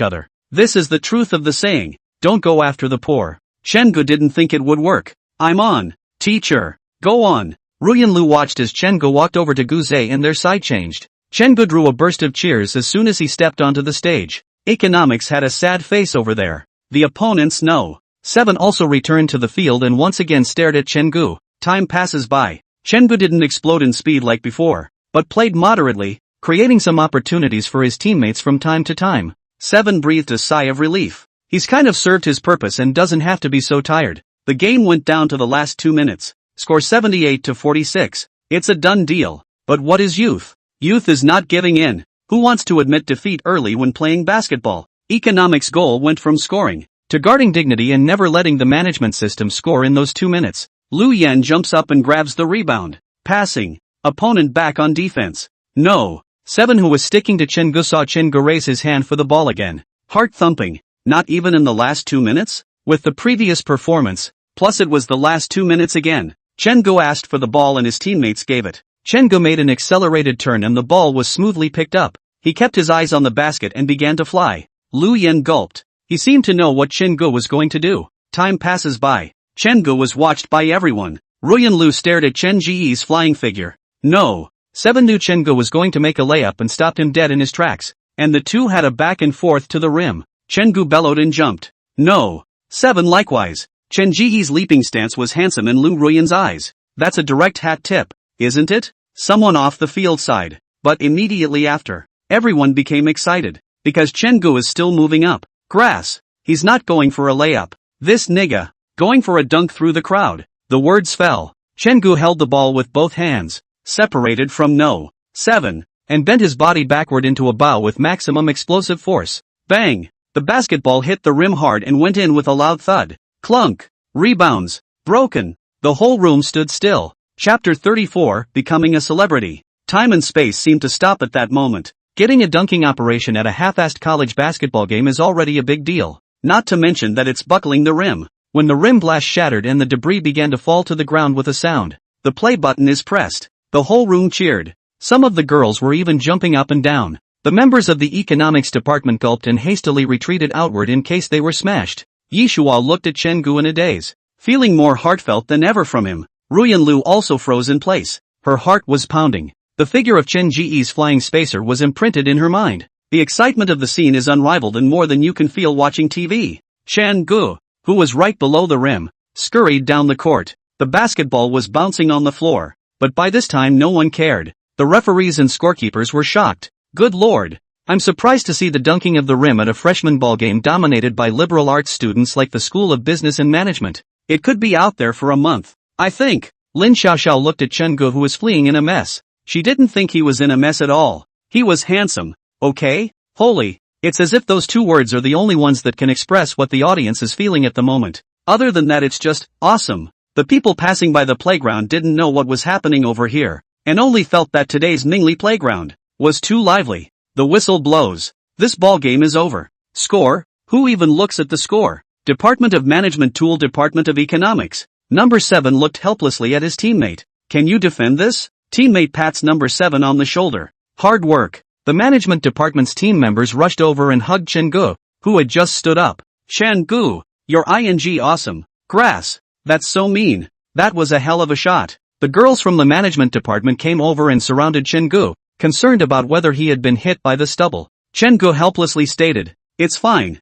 other. This is the truth of the saying, don't go after the poor. Chen Gu didn't think it would work. I'm on. Teacher. Go on. Ruyan Lu watched as Chen Gu walked over to Gu Zhe and their side changed. Chen Gu drew a burst of cheers as soon as he stepped onto the stage. Economics had a sad face over there. The opponents no. 7 also returned to the field and once again stared at Chen Gu. Time passes by. Chen Gu didn't explode in speed like before, but played moderately, creating some opportunities for his teammates from time to time. 7 breathed a sigh of relief. He's kind of served his purpose and doesn't have to be so tired. The game went down to the last 2 minutes. Score 78-46. It's a done deal. But what is youth? Youth is not giving in. Who wants to admit defeat early when playing basketball? Economics' goal went from scoring to guarding dignity and never letting the management system score in those 2 minutes. Lu Yan jumps up and grabs the rebound. Passing. Opponent back on defense. No. 7 who was sticking to Chen Gu saw Chen Gu raise his hand for the ball again. Heart thumping. Not even in the last 2 minutes? With the previous performance, plus it was the last 2 minutes again. Chen Gu asked for the ball and his teammates gave it. Chen Gu made an accelerated turn and the ball was smoothly picked up. He kept his eyes on the basket and began to fly. Lu Yan gulped. He seemed to know what Chen Gu was going to do. Time passes by. Chen Gu was watched by everyone. Ruyan Lu stared at Chen Ji's flying figure. No. 7 knew Chen Gu was going to make a layup and stopped him dead in his tracks, and the two had a back and forth to the rim. Chen Gu bellowed and jumped. No. 7 likewise. Chen Ji's leaping stance was handsome in Lu Ruyan's eyes. That's a direct hat tip, isn't it? Someone off the field side. But immediately after, everyone became excited, because Chen Gu is still moving up. Grass. He's not going for a layup. This nigga. Going for a dunk through the crowd. The words fell. Chen Gu held the ball with both hands, separated from no. 7, and bent his body backward into a bow with maximum explosive force. Bang! The basketball hit the rim hard and went in with a loud thud. Clunk. Rebounds. Broken. The whole room stood still. Chapter 34, Becoming a Celebrity. Time and space seemed to stop at that moment. Getting a dunking operation at a half-assed college basketball game is already a big deal. Not to mention that it's buckling the rim. When the rim glass shattered and the debris began to fall to the ground with a sound, the play button is pressed. The whole room cheered. Some of the girls were even jumping up and down. The members of the economics department gulped and hastily retreated outward in case they were smashed. Yishua looked at Chen Gu in a daze, feeling more heartfelt than ever from him. Ruyan Lu also froze in place. Her heart was pounding. The figure of Chen Ji's flying spacer was imprinted in her mind. The excitement of the scene is unrivaled and more than you can feel watching TV. Chen Gu, who was right below the rim, scurried down the court. The basketball was bouncing on the floor, but by this time no one cared. The referees and scorekeepers were shocked. Good lord, I'm surprised to see the dunking of the rim at a freshman ball game dominated by liberal arts students like the School of Business and Management. It could be out there for a month, I think. Lin Xiaoxiao looked at Chen Gu, who was fleeing in a mess. She didn't think he was in a mess at all. He was handsome, okay? Holy, it's as if those two words are the only ones that can express what the audience is feeling at the moment. Other than that, it's just awesome. The people passing by the playground didn't know what was happening over here, and only felt that today's Ningli playground was too lively. The whistle blows. This ball game is over. Score? Who even looks at the score? Department of Management Tool, Department of Economics. Number 7 looked helplessly at his teammate. Can you defend this? Teammate pats number 7 on the shoulder. Hard work. The management department's team members rushed over and hugged Chen Gu, who had just stood up. Chen Gu, you're awesome. Grass. That's so mean. That was a hell of a shot. The girls from the management department came over and surrounded Chen Gu, concerned about whether he had been hit by the stubble. Chen Gu helplessly stated, It's fine.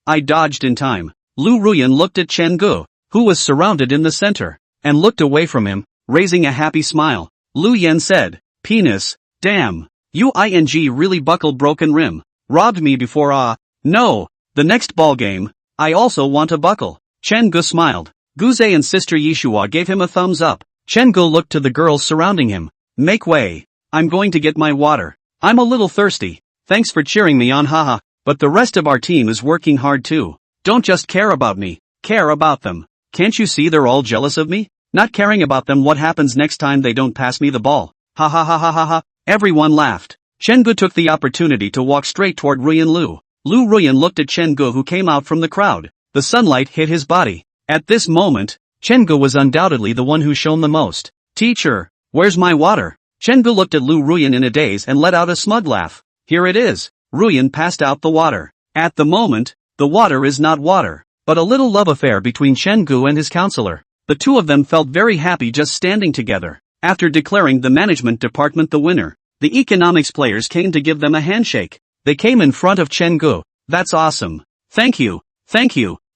I dodged in time. Lu Ruyan looked at Chen Gu, who was surrounded in the center, and looked away from him, raising a happy smile. Lu Yan said, Penis, damn. You really buckled broken rim. Robbed me before no. The next ball game, I also want a buckle. Chen Gu smiled. Guze and Sister Yishua gave him a thumbs up. Chen Gu looked to the girls surrounding him. Make way. I'm going to get my water. I'm a little thirsty. Thanks for cheering me on, haha. But the rest of our team is working hard too. Don't just care about me. Care about them. Can't you see they're all jealous of me? Not caring about them, what happens next time they don't pass me the ball? Ha ha ha ha ha ha. Everyone laughed. Chen Gu took the opportunity to walk straight toward Ruyan Lu. Lu Ruyan looked at Chen Gu, who came out from the crowd. The sunlight hit his body. At this moment, Chen Gu was undoubtedly the one who shone the most. Teacher, where's my water? Chen Gu looked at Lu Ruyan in a daze and let out a smug laugh. Here it is. Ruyan passed out the water. At the moment, the water is not water, but a little love affair between Chen Gu and his counselor. The two of them felt very happy just standing together. After declaring the management department the winner, the economics players came to give them a handshake. They came in front of Chen Gu. That's awesome. Thank you.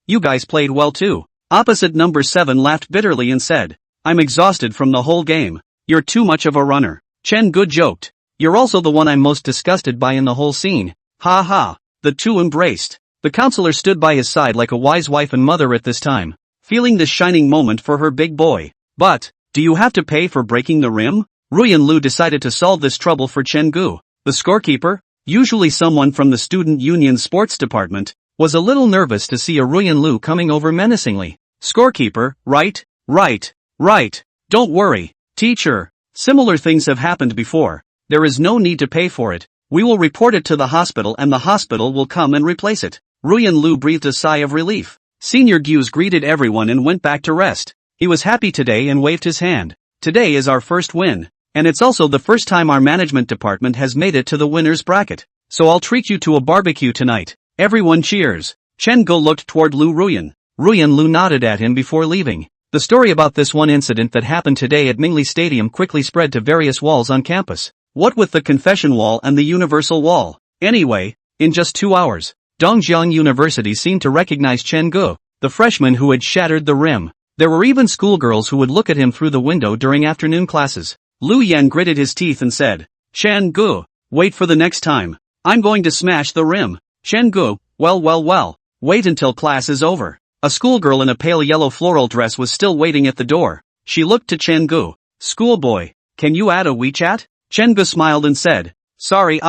You guys played well too. Opposite number 7 laughed bitterly and said, I'm exhausted from the whole game. You're too much of a runner. Chen Gu joked. You're also the one I'm most disgusted by in the whole scene. Ha ha. The two embraced. The counselor stood by his side like a wise wife and mother at this time, feeling the shining moment for her big boy. But, do you have to pay for breaking the rim? Ruyan Lu decided to solve this trouble for Chen Gu. The scorekeeper, usually someone from the student union sports department, was a little nervous to see a Ruyan Lu coming over menacingly. Scorekeeper, right. Don't worry, teacher. Similar things have happened before. There is no need to pay for it. We will report it to the hospital and the hospital will come and replace it. Ruyan Lu breathed a sigh of relief. Senior Guse greeted everyone and went back to rest. He was happy today and waved his hand. Today is our first win. And it's also the first time our management department has made it to the winner's bracket. So I'll treat you to a barbecue tonight. Everyone cheers. Chen Gu looked toward Lu Ruyan. Ruyan Lu nodded at him before leaving. The story about this one incident that happened today at Mingli Stadium quickly spread to various walls on campus. What with the confession wall and the universal wall? Anyway, in just 2 hours, Dongjiang University seemed to recognize Chen Gu, the freshman who had shattered the rim. There were even schoolgirls who would look at him through the window during afternoon classes. Lu Yan gritted his teeth and said, Chen Gu, wait for the next time. I'm going to smash the rim. Chen Gu, well, wait until class is over. A schoolgirl in a pale yellow floral dress was still waiting at the door. She looked to Chen Gu. Schoolboy, can you add a WeChat? Chen Gu smiled and said, sorry,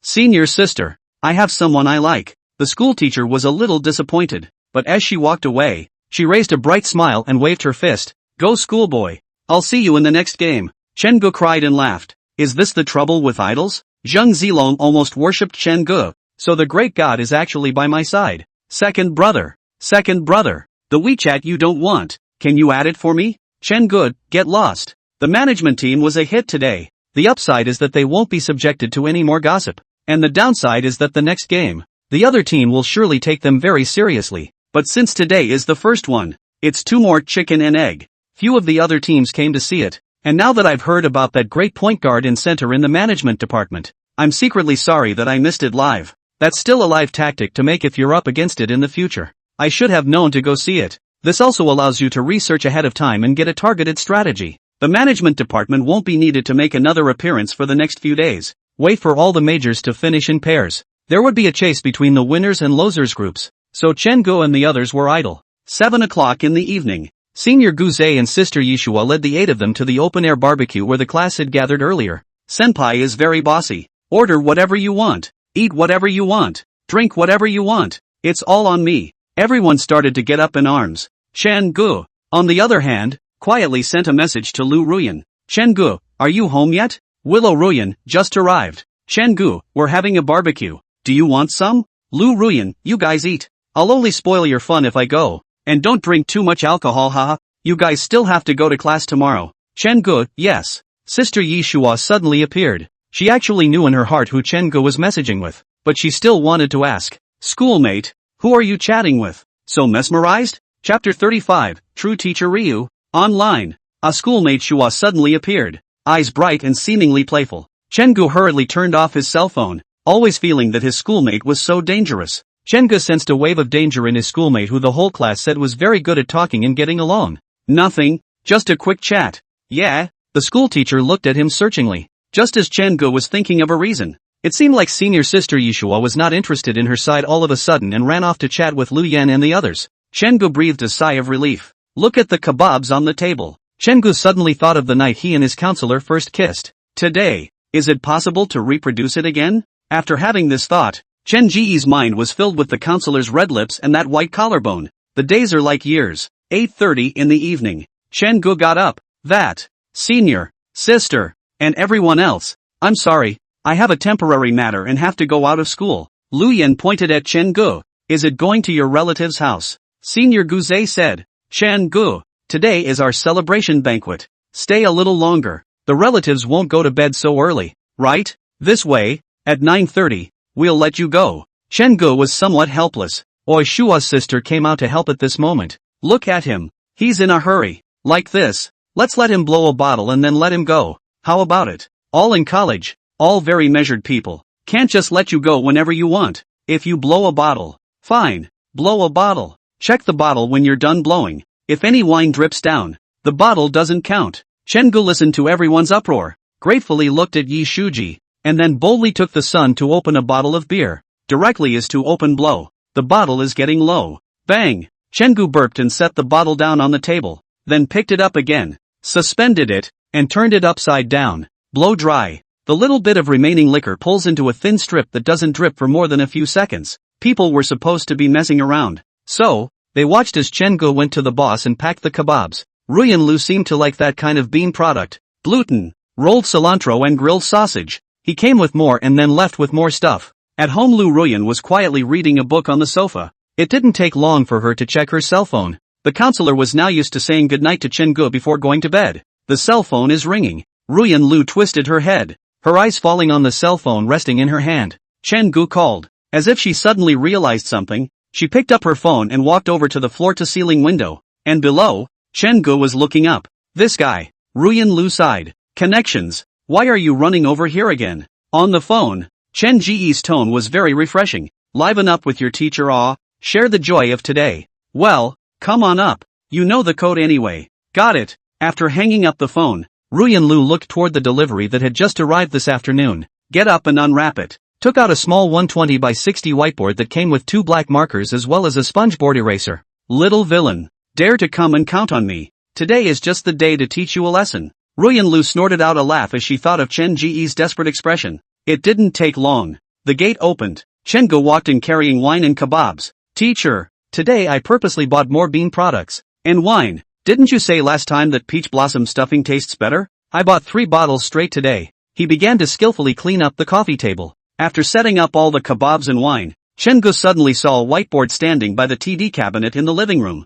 senior sister, I have someone I like. The schoolteacher was a little disappointed, but as she walked away, she raised a bright smile and waved her fist. Go schoolboy. I'll see you in the next game. Chen Gu cried and laughed. Is this the trouble with idols? Zheng Zilong almost worshipped Chen Gu, so the great god is actually by my side. Second brother. The WeChat you don't want. Can you add it for me? Chen Gu, get lost. The management team was a hit today. The upside is that they won't be subjected to any more gossip. And the downside is that the next game, the other team will surely take them very seriously. But since today is the first one, it's 2 more chicken and egg. Few of the other teams came to see it. And now that I've heard about that great point guard and center in the management department, I'm secretly sorry that I missed it live. That's still a live tactic to make if you're up against it in the future. I should have known to go see it. This also allows you to research ahead of time and get a targeted strategy. The management department won't be needed to make another appearance for the next few days. wait for all the majors to finish in pairs. There would be a chase between the winners and losers groups, so Chen-gu and the others were idle. 7 o'clock in the evening. Senior Guzei and Sister Yishua led the 8 of them to the open-air barbecue where the class had gathered earlier. Senpai is very bossy. Order whatever you want. Eat whatever you want. Drink whatever you want. It's all on me. Everyone started to get up in arms. Chen-gu, on the other hand, quietly sent a message to Lu Ruyan. Chen-gu, are you home yet? Willow Ruyan, just arrived. Chen-gu, we're having a barbecue. Do you want some? Lu Ruyan, you guys eat. I'll only spoil your fun if I go. And don't drink too much alcohol, haha. You guys still have to go to class tomorrow. Chen-gu, yes. Sister Yishua suddenly appeared. She actually knew in her heart who Chen-gu was messaging with, but she still wanted to ask. Schoolmate, who are you chatting with? So mesmerized? Chapter 35, True Teacher Ryu, online. A schoolmate Shua suddenly appeared, eyes bright and seemingly playful. Chen-gu hurriedly turned off his cell phone, always feeling that his schoolmate was so dangerous. Chen-gu sensed a wave of danger in his schoolmate who the whole class said was very good at talking and getting along. Nothing, just a quick chat. Yeah? The schoolteacher looked at him searchingly, just as Chen-gu was thinking of a reason. It seemed like senior sister Yishua was not interested in her side all of a sudden and ran off to chat with Lu Yan and the others. Chen-gu breathed a sigh of relief. Look at the kebabs on the table. Chen-gu suddenly thought of the night he and his counselor first kissed. Today, is it possible to reproduce it again? After having this thought, Chen Ji's mind was filled with the counselor's red lips and that white collarbone. The days are like years. 8:30 in the evening. Chen-gu got up. That, senior, sister, and everyone else. I'm sorry, I have a temporary matter and have to go out of school. Lu Yan pointed at Chen-gu. Is it going to your relative's house? Senior Guzei said. Chen-gu, today is our celebration banquet. Stay a little longer. The relatives won't go to bed so early, right? This way, at 9:30, we'll let you go. Chen-gu was somewhat helpless. Oi Shua's sister came out to help at this moment. Look at him. He's in a hurry. Like this. Let's let him blow a bottle and then let him go. How about it? All in college. All very measured people. Can't just let you go whenever you want. If you blow a bottle. Fine. Blow a bottle. Check the bottle when you're done blowing. If any wine drips down, the bottle doesn't count. Chen-gu listened to everyone's uproar, gratefully looked at Yi Shuji, and then boldly took the sun to open a bottle of beer. Directly is to open blow. The bottle is getting low. Bang! Chen-gu burped and set the bottle down on the table, then picked it up again, suspended it, and turned it upside down. Blow dry. The little bit of remaining liquor pulls into a thin strip that doesn't drip for more than a few seconds. People were supposed to be messing around. So, they watched as Chen-gu went to the boss and packed the kebabs. Ruyan Lu seemed to like that kind of bean product. Gluten, rolled cilantro and grilled sausage. He came with more and then left with more stuff. At home Lu Ruyan was quietly reading a book on the sofa. It didn't take long for her to check her cell phone. The counselor was now used to saying goodnight to Chen-gu before going to bed. The cell phone is ringing. Ruyan Lu twisted her head, her eyes falling on the cell phone resting in her hand. Chen-gu called. As if she suddenly realized something, she picked up her phone and walked over to the floor-to-ceiling window. And below, Chen-gu was looking up. This guy. Ruyan Lu sighed. Connections. Why are you running over here again? On the phone, Chen Ji's tone was very refreshing. Liven up with your teacher share the joy of today. Well, come on up. You know the code anyway. Got it. After hanging up the phone, Ruyan Lu looked toward the delivery that had just arrived this afternoon. Get up and unwrap it. Took out a small 120 by 60 whiteboard that came with 2 black markers as well as a spongeboard eraser. Little villain. Dare to come and count on me. Today is just the day to teach you a lesson. Ruyan Lu snorted out a laugh as she thought of Chen Ji's desperate expression. It didn't take long. The gate opened. Chen-gu walked in carrying wine and kebabs. Teacher, today I purposely bought more bean products. And wine. Didn't you say last time that peach blossom stuffing tastes better? I bought 3 bottles straight today. He began to skillfully clean up the coffee table. After setting up all the kebabs and wine, Chen-gu suddenly saw a whiteboard standing by the TV cabinet in the living room.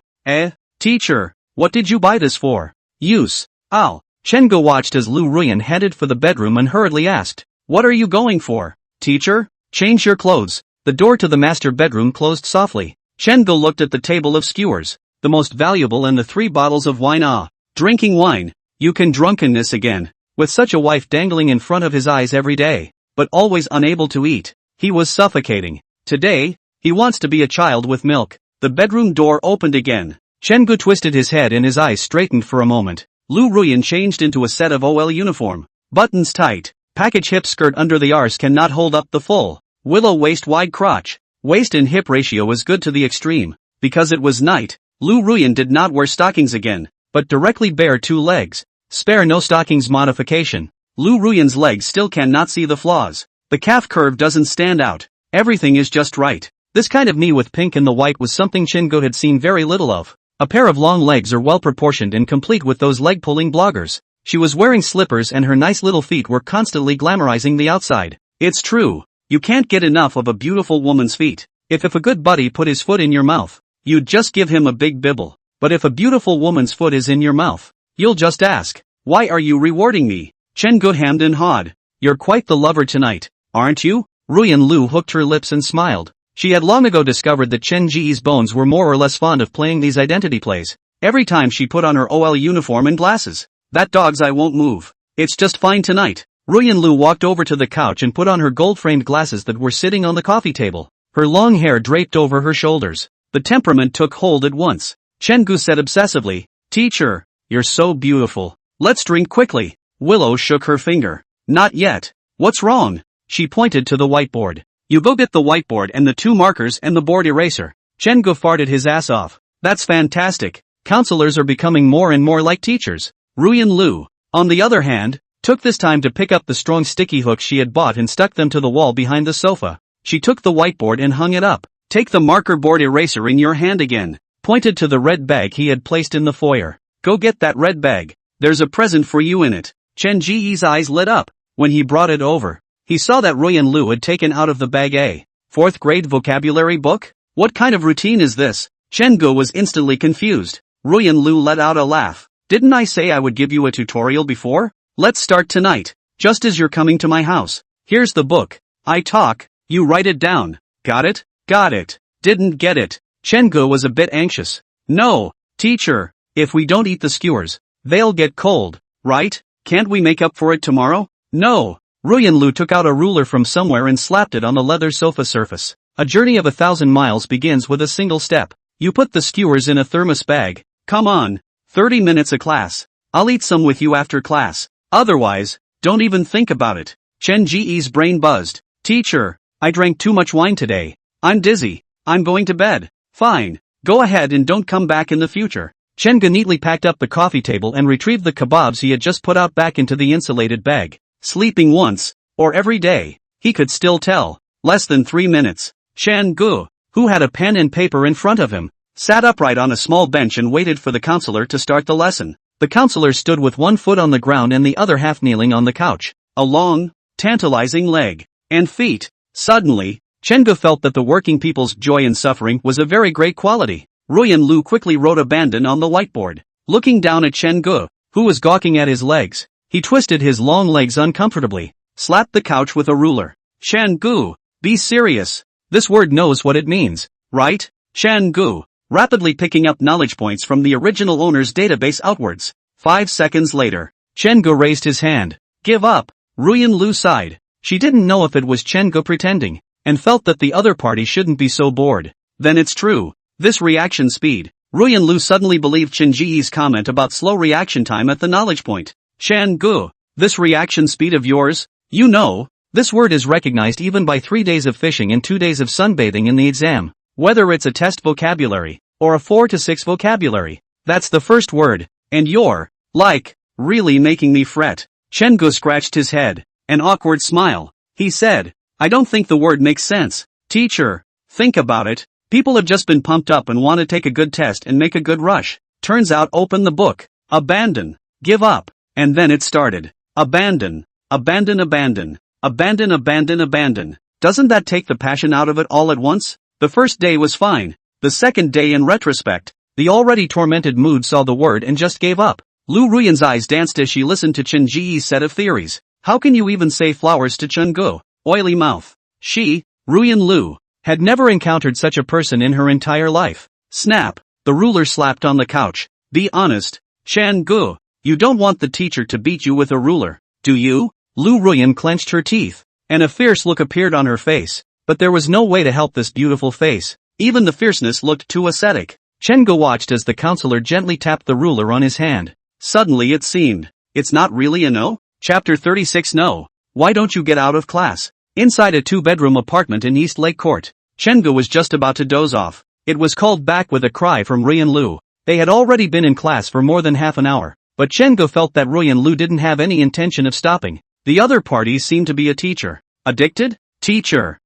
Teacher, what did you buy this for? Use. Chen-gu watched as Lu Ruyan headed for the bedroom and hurriedly asked, what are you going for? Teacher, change your clothes. The door to the master bedroom closed softly. Chen-gu looked at the table of skewers, the most valuable and the 3 bottles of wine. Drinking wine. You can drunkenness again. With such a wife dangling in front of his eyes every day, but always unable to eat, he was suffocating. Today, he wants to be a child with milk. The bedroom door opened again. Chen-gu twisted his head and his eyes straightened for a moment. Lu Ruyan changed into a set of OL uniform. Buttons tight. Package hip skirt under the arse cannot hold up the full. Willow waist wide crotch. Waist and hip ratio was good to the extreme. Because it was night, Lu Ruyan did not wear stockings again, but directly bare 2 legs. Spare no stockings modification. Lu Ruyan's legs still cannot see the flaws. The calf curve doesn't stand out. Everything is just right. This kind of knee with pink and the white was something Chin-go had seen very little of. A pair of long legs are well proportioned and complete with those leg-pulling bloggers. She was wearing slippers and her nice little feet were constantly glamorizing the outside. It's true. You can't get enough of a beautiful woman's feet. If a good buddy put his foot in your mouth, you'd just give him a big bibble. But if a beautiful woman's foot is in your mouth, you'll just ask, why are you rewarding me? Chen-go hammed and hawed. You're quite the lover tonight, aren't you? Ruyan Lu hooked her lips and smiled. She had long ago discovered that Chen Ji's bones were more or less fond of playing these identity plays. Every time she put on her OL uniform and glasses. That dog's eye won't move. It's just fine tonight. Ruyan Lu walked over to the couch and put on her gold-framed glasses that were sitting on the coffee table. Her long hair draped over her shoulders. The temperament took hold at once. Chen-gu said obsessively, Teacher, you're so beautiful. Let's drink quickly. Willow shook her finger. Not yet. What's wrong? She pointed to the whiteboard. You go get the whiteboard and the 2 markers and the board eraser. Chen-gu farted his ass off. That's fantastic. Counselors are becoming more and more like teachers. Ruyan Lu, on the other hand, took this time to pick up the strong sticky hooks she had bought and stuck them to the wall behind the sofa. She took the whiteboard and hung it up. Take the marker board eraser in your hand again. Pointed to the red bag he had placed in the foyer. Go get that red bag. There's a present for you in it. Chen Ji's eyes lit up. When he brought it over, he saw that Ruyan Lu had taken out of the bag a 4th grade vocabulary book. What kind of routine is this? Chen-go was instantly confused. Ruyan Lu let out a laugh. Didn't I say I would give you a tutorial before? Let's start tonight. Just as you're coming to my house. Here's the book. I talk, you write it down. Got it? Got it. Didn't get it. Chen-go was a bit anxious. No, teacher, if we don't eat the skewers, they'll get cold, right? Can't we make up for it tomorrow? No. Ruyan Lu took out a ruler from somewhere and slapped it on the leather sofa surface. A journey of 1,000 miles begins with a single step. You put the skewers in a thermos bag. Come on. 30 minutes a class. I'll eat some with you after class. Otherwise, don't even think about it. Chen Ji's brain buzzed. Teacher, I drank too much wine today. I'm dizzy. I'm going to bed. Fine. Go ahead and don't come back in the future. Chen-go neatly packed up the coffee table and retrieved the kebabs he had just put out back into the insulated bag. Sleeping once, or every day, he could still tell. Less than 3 minutes. Chen-go, who had a pen and paper in front of him, sat upright on a small bench and waited for the counselor to start the lesson. The counselor stood with one foot on the ground and the other half kneeling on the couch. A long, tantalizing leg and feet. Suddenly, Chen-go felt that the working people's joy and suffering was a very great quality. Ruyan Lu quickly wrote abandon on the whiteboard. Looking down at Chen-go, who was gawking at his legs, he twisted his long legs uncomfortably, slapped the couch with a ruler. Chen-go, be serious. This word knows what it means, right? Chen-go, rapidly picking up knowledge points from the original owner's database outwards. 5 seconds later, Chen-go raised his hand. Give up. Ruyan Lu sighed. She didn't know if it was Chen-go pretending, and felt that the other party shouldn't be so bored. Then it's true. This reaction speed. Ruyan Lu suddenly believed Chen Ji's comment about slow reaction time at the knowledge point. Chen-go, this reaction speed of yours, you know, this word is recognized even by 3 days of fishing and 2 days of sunbathing in the exam. Whether it's a test vocabulary, or a 4 to 6 vocabulary, that's the first word, and you're, like, really making me fret. Chen-go scratched his head. An awkward smile. He said, I don't think the word makes sense. Teacher, think about it. People have just been pumped up and want to take a good test and make a good rush. Turns out open the book. Abandon. Give up. And then it started. Abandon. Abandon, abandon. Abandon, abandon, abandon. Doesn't that take the passion out of it all at once? The first day was fine. The second day, in retrospect, the already tormented mood saw the word and just gave up. Lu Ruyan's eyes danced as she listened to Chen Ji's set of theories. How can you even say flowers to Chen-go? Oily mouth. She, Ruyan Lu, had never encountered such a person in her entire life. Snap. The ruler slapped on the couch. Be honest, Chen-go. You don't want the teacher to beat you with a ruler, do you? Lu Ruyan clenched her teeth, and a fierce look appeared on her face. But there was no way to help this beautiful face. Even the fierceness looked too ascetic. Chen-go watched as the counselor gently tapped the ruler on his hand. Suddenly it seemed, it's not really a no? Chapter 36 No. Why don't you get out of class? Inside a 2-bedroom apartment in East Lake Court, Chengu was just about to doze off. It was called back with a cry from Ruyan Lu. They had already been in class for more than half an hour, but Chengu felt that Ruyan Lu didn't have any intention of stopping. The other parties seemed to be a teacher. Addicted? Teacher.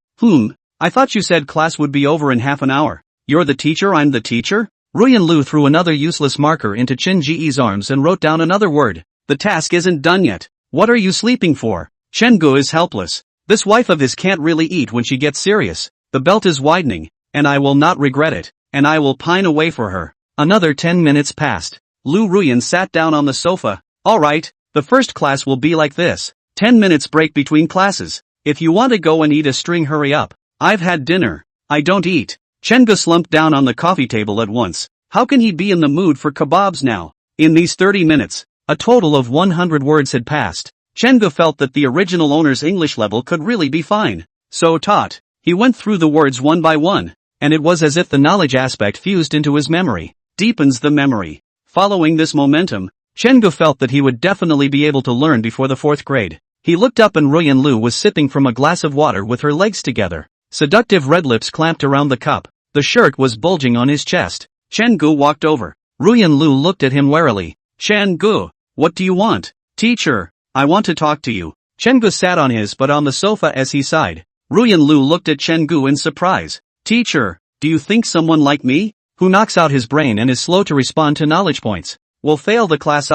I thought you said class would be over in half an hour. You're the teacher, I'm the teacher? Ruyan Lu threw another useless marker into Chen Ji's arms and wrote down another word. The task isn't done yet. What are you sleeping for? Chengu is helpless. This wife of his can't really eat when she gets serious. The belt is widening, and I will not regret it, and I will pine away for her. Another 10 minutes passed. Lu Ruyan sat down on the sofa. Alright, the first class will be like this. 10 minutes break between classes. If you want to go and eat a string, hurry up. I've had dinner. I don't eat. Chengu slumped down on the coffee table at once. How can he be in the mood for kebabs now? In these 30 minutes, a total of 100 words had passed. Chengu felt that the original owner's English level could really be fine. So taught. He went through the words one by one, and it was as if the knowledge aspect fused into his memory. Deepens the memory. Following this momentum, Chengu felt that he would definitely be able to learn before the 4th grade. He looked up and Ruyan Lu was sipping from a glass of water with her legs together. Seductive red lips clamped around the cup. The shirt was bulging on his chest. Chengu walked over. Ruyan Lu looked at him warily. Chengu, what do you want? Teacher, I want to talk to you. Chengu sat on his butt on the sofa as he sighed. Ruyan Lu looked at Chengu in surprise. Teacher, do you think someone like me, who knocks out his brain and is slow to respond to knowledge points, will fail the class?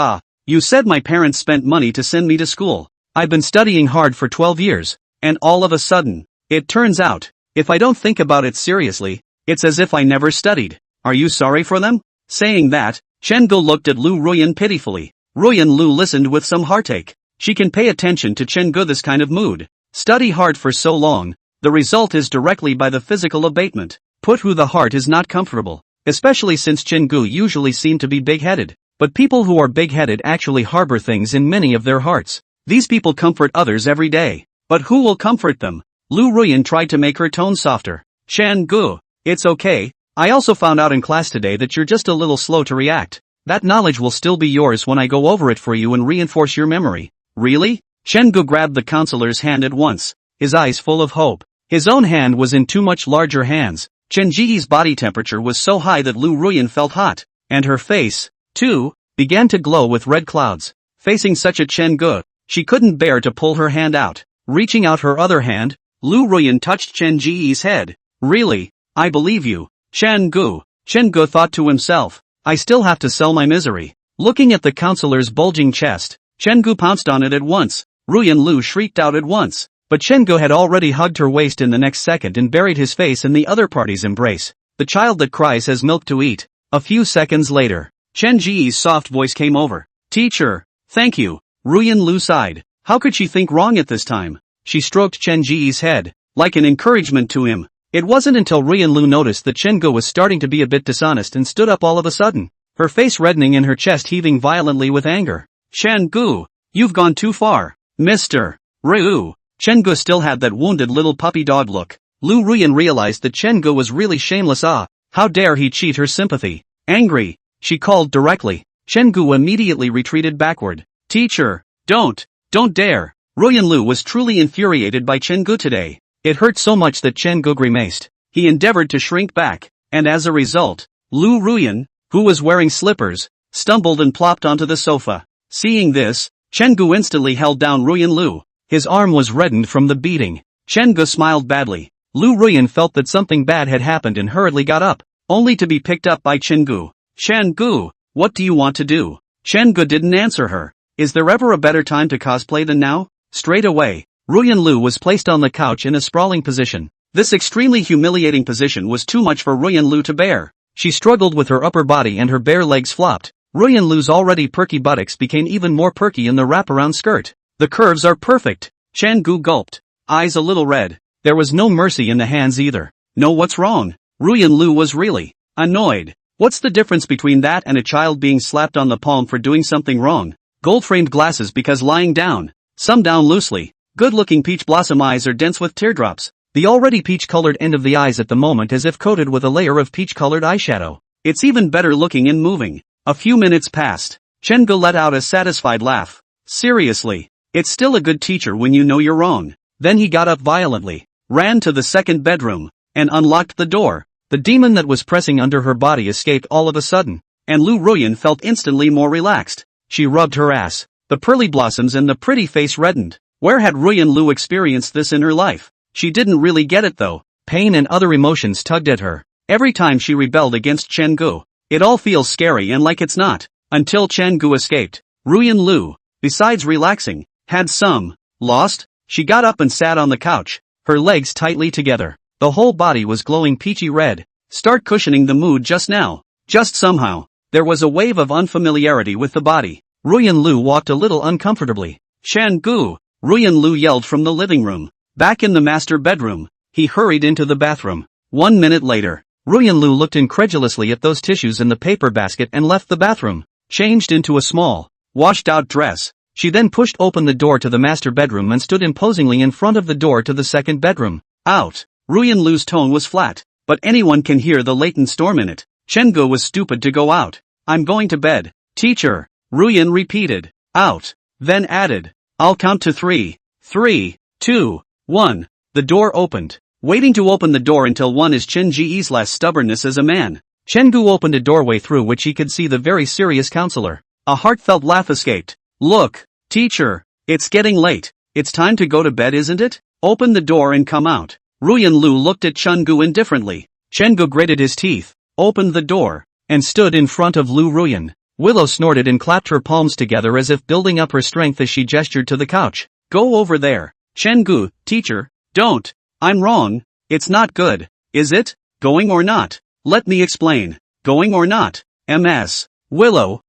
You said my parents spent money to send me to school. I've been studying hard for 12 years, and all of a sudden, it turns out, if I don't think about it seriously, it's as if I never studied. Are you sorry for them? Saying that, Chengu looked at Lu Ruyan pitifully. Ruyan Lu listened with some heartache. She can pay attention to Chengu this kind of mood. Study hard for so long, the result is directly by the physical abatement. Put who the heart is not comfortable, especially since Chengu usually seem to be big-headed. But people who are big-headed actually harbor things in many of their hearts. These people comfort others every day. But who will comfort them? Lu Ruyan tried to make her tone softer. Chengu, it's okay. I also found out in class today that you're just a little slow to react. That knowledge will still be yours when I go over it for you and reinforce your memory. Really? Chengu grabbed the counselor's hand at once, his eyes full of hope. His own hand was in two much larger hands. Chen Ji's body temperature was so high that Lu Ruyan felt hot, and her face, too, began to glow with red clouds. Facing such a Chengu, she couldn't bear to pull her hand out. Reaching out her other hand, Lu Ruyan touched Chen Ji's head. Really? I believe you. Chengu. Chengu thought to himself. I still have to sell my misery. Looking at the counselor's bulging chest, Chengu pounced on it at once. Ruyan Lu shrieked out at once. But Chengu had already hugged her waist in the next second and buried his face in the other party's embrace. The child that cries has milk to eat. A few seconds later, Chen Ji's soft voice came over. Teacher, thank you. Ruyan Lu sighed. How could she think wrong at this time? She stroked Chen Ji's head, like an encouragement to him. It wasn't until Ruyan Lu noticed that Chengu was starting to be a bit dishonest and stood up all of a sudden, her face reddening and her chest heaving violently with anger. Chengu, you've gone too far. Mr. Ryu. Chengu still had that wounded little puppy dog look. Lu Ruyan realized that Chengu was really shameless. How dare he cheat her sympathy? Angry, she called directly. Chengu immediately retreated backward. Teacher, don't dare. Ruyan Lu was truly infuriated by Chengu today. It hurt so much that Chengu grimaced. He endeavored to shrink back, and as a result, Lu Ruyan, who was wearing slippers, stumbled and plopped onto the sofa. Seeing this, Chengu instantly held down Ruyan Lu. His arm was reddened from the beating. Chengu smiled badly. Lu Ruyan felt that something bad had happened and hurriedly got up, only to be picked up by Chengu. Chengu, what do you want to do? Chengu didn't answer her. Is there ever a better time to cosplay than now? Straight away, Ruyan Lu was placed on the couch in a sprawling position. This extremely humiliating position was too much for Ruyan Lu to bear. She struggled with her upper body and her bare legs flopped. Ruyan Lu's already perky buttocks became even more perky in the wraparound skirt. The curves are perfect. Chengu gulped. Eyes a little red. There was no mercy in the hands either. No, what's wrong? Ruyan Lu was really annoyed. What's the difference between that and a child being slapped on the palm for doing something wrong? Gold-framed glasses because lying down. Some down loosely. Good-looking peach blossom eyes are dense with teardrops. The already peach-colored end of the eyes at the moment as if coated with a layer of peach-colored eyeshadow. It's even better looking and moving. A few minutes passed. Chengu let out a satisfied laugh. Seriously. It's still a good teacher when you know you're wrong. Then he got up violently, ran to the second bedroom, and unlocked the door. The demon that was pressing under her body escaped all of a sudden, and Lu Ruyan felt instantly more relaxed. She rubbed her ass. The pearly blossoms and the pretty face reddened. Where had Ruyan Lu experienced this in her life? She didn't really get it though. Pain and other emotions tugged at her. Every time she rebelled against Chen Gu, it all feels scary and like it's not. Until Chen Gu escaped. Ruyan Lu, besides relaxing, had some lost. She got up and sat on the couch, her legs tightly together. The whole body was glowing peachy red. Start cushioning the mood just now. Just somehow, there was a wave of unfamiliarity with the body. Ruyan Lu walked a little uncomfortably. Chen Gu, Ruyan Lu yelled from the living room. Back in the master bedroom, he hurried into the bathroom. 1 minute later, Ruyan Lu looked incredulously at those tissues in the paper basket and left the bathroom, changed into a small, washed-out dress. She then pushed open the door to the master bedroom and stood imposingly in front of the door to the second bedroom. Out. Ruyan Lu's tone was flat, but anyone can hear the latent storm in it. Chen Gu was stupid to go out. I'm going to bed. Teacher. Ruyan repeated. Out. Then added. I'll count to 3. 3, 2, 1. The door opened. Waiting to open the door until 1 is Chen Ji's last stubbornness as a man. Chen Gu opened a doorway through which he could see the very serious counselor. A heartfelt laugh escaped. Look, teacher, it's getting late. It's time to go to bed, isn't it? Open the door and come out. Ruyan Lu looked at Chen Gu indifferently. Chen Gu gritted his teeth, opened the door, and stood in front of Lu Ruyan. Willow snorted and clapped her palms together as if building up her strength as she gestured to the couch. Go over there. Chen Gu, teacher, don't. I'm wrong. It's not good. Is it? Going or not? Let me explain. Going or not? MS. Willow,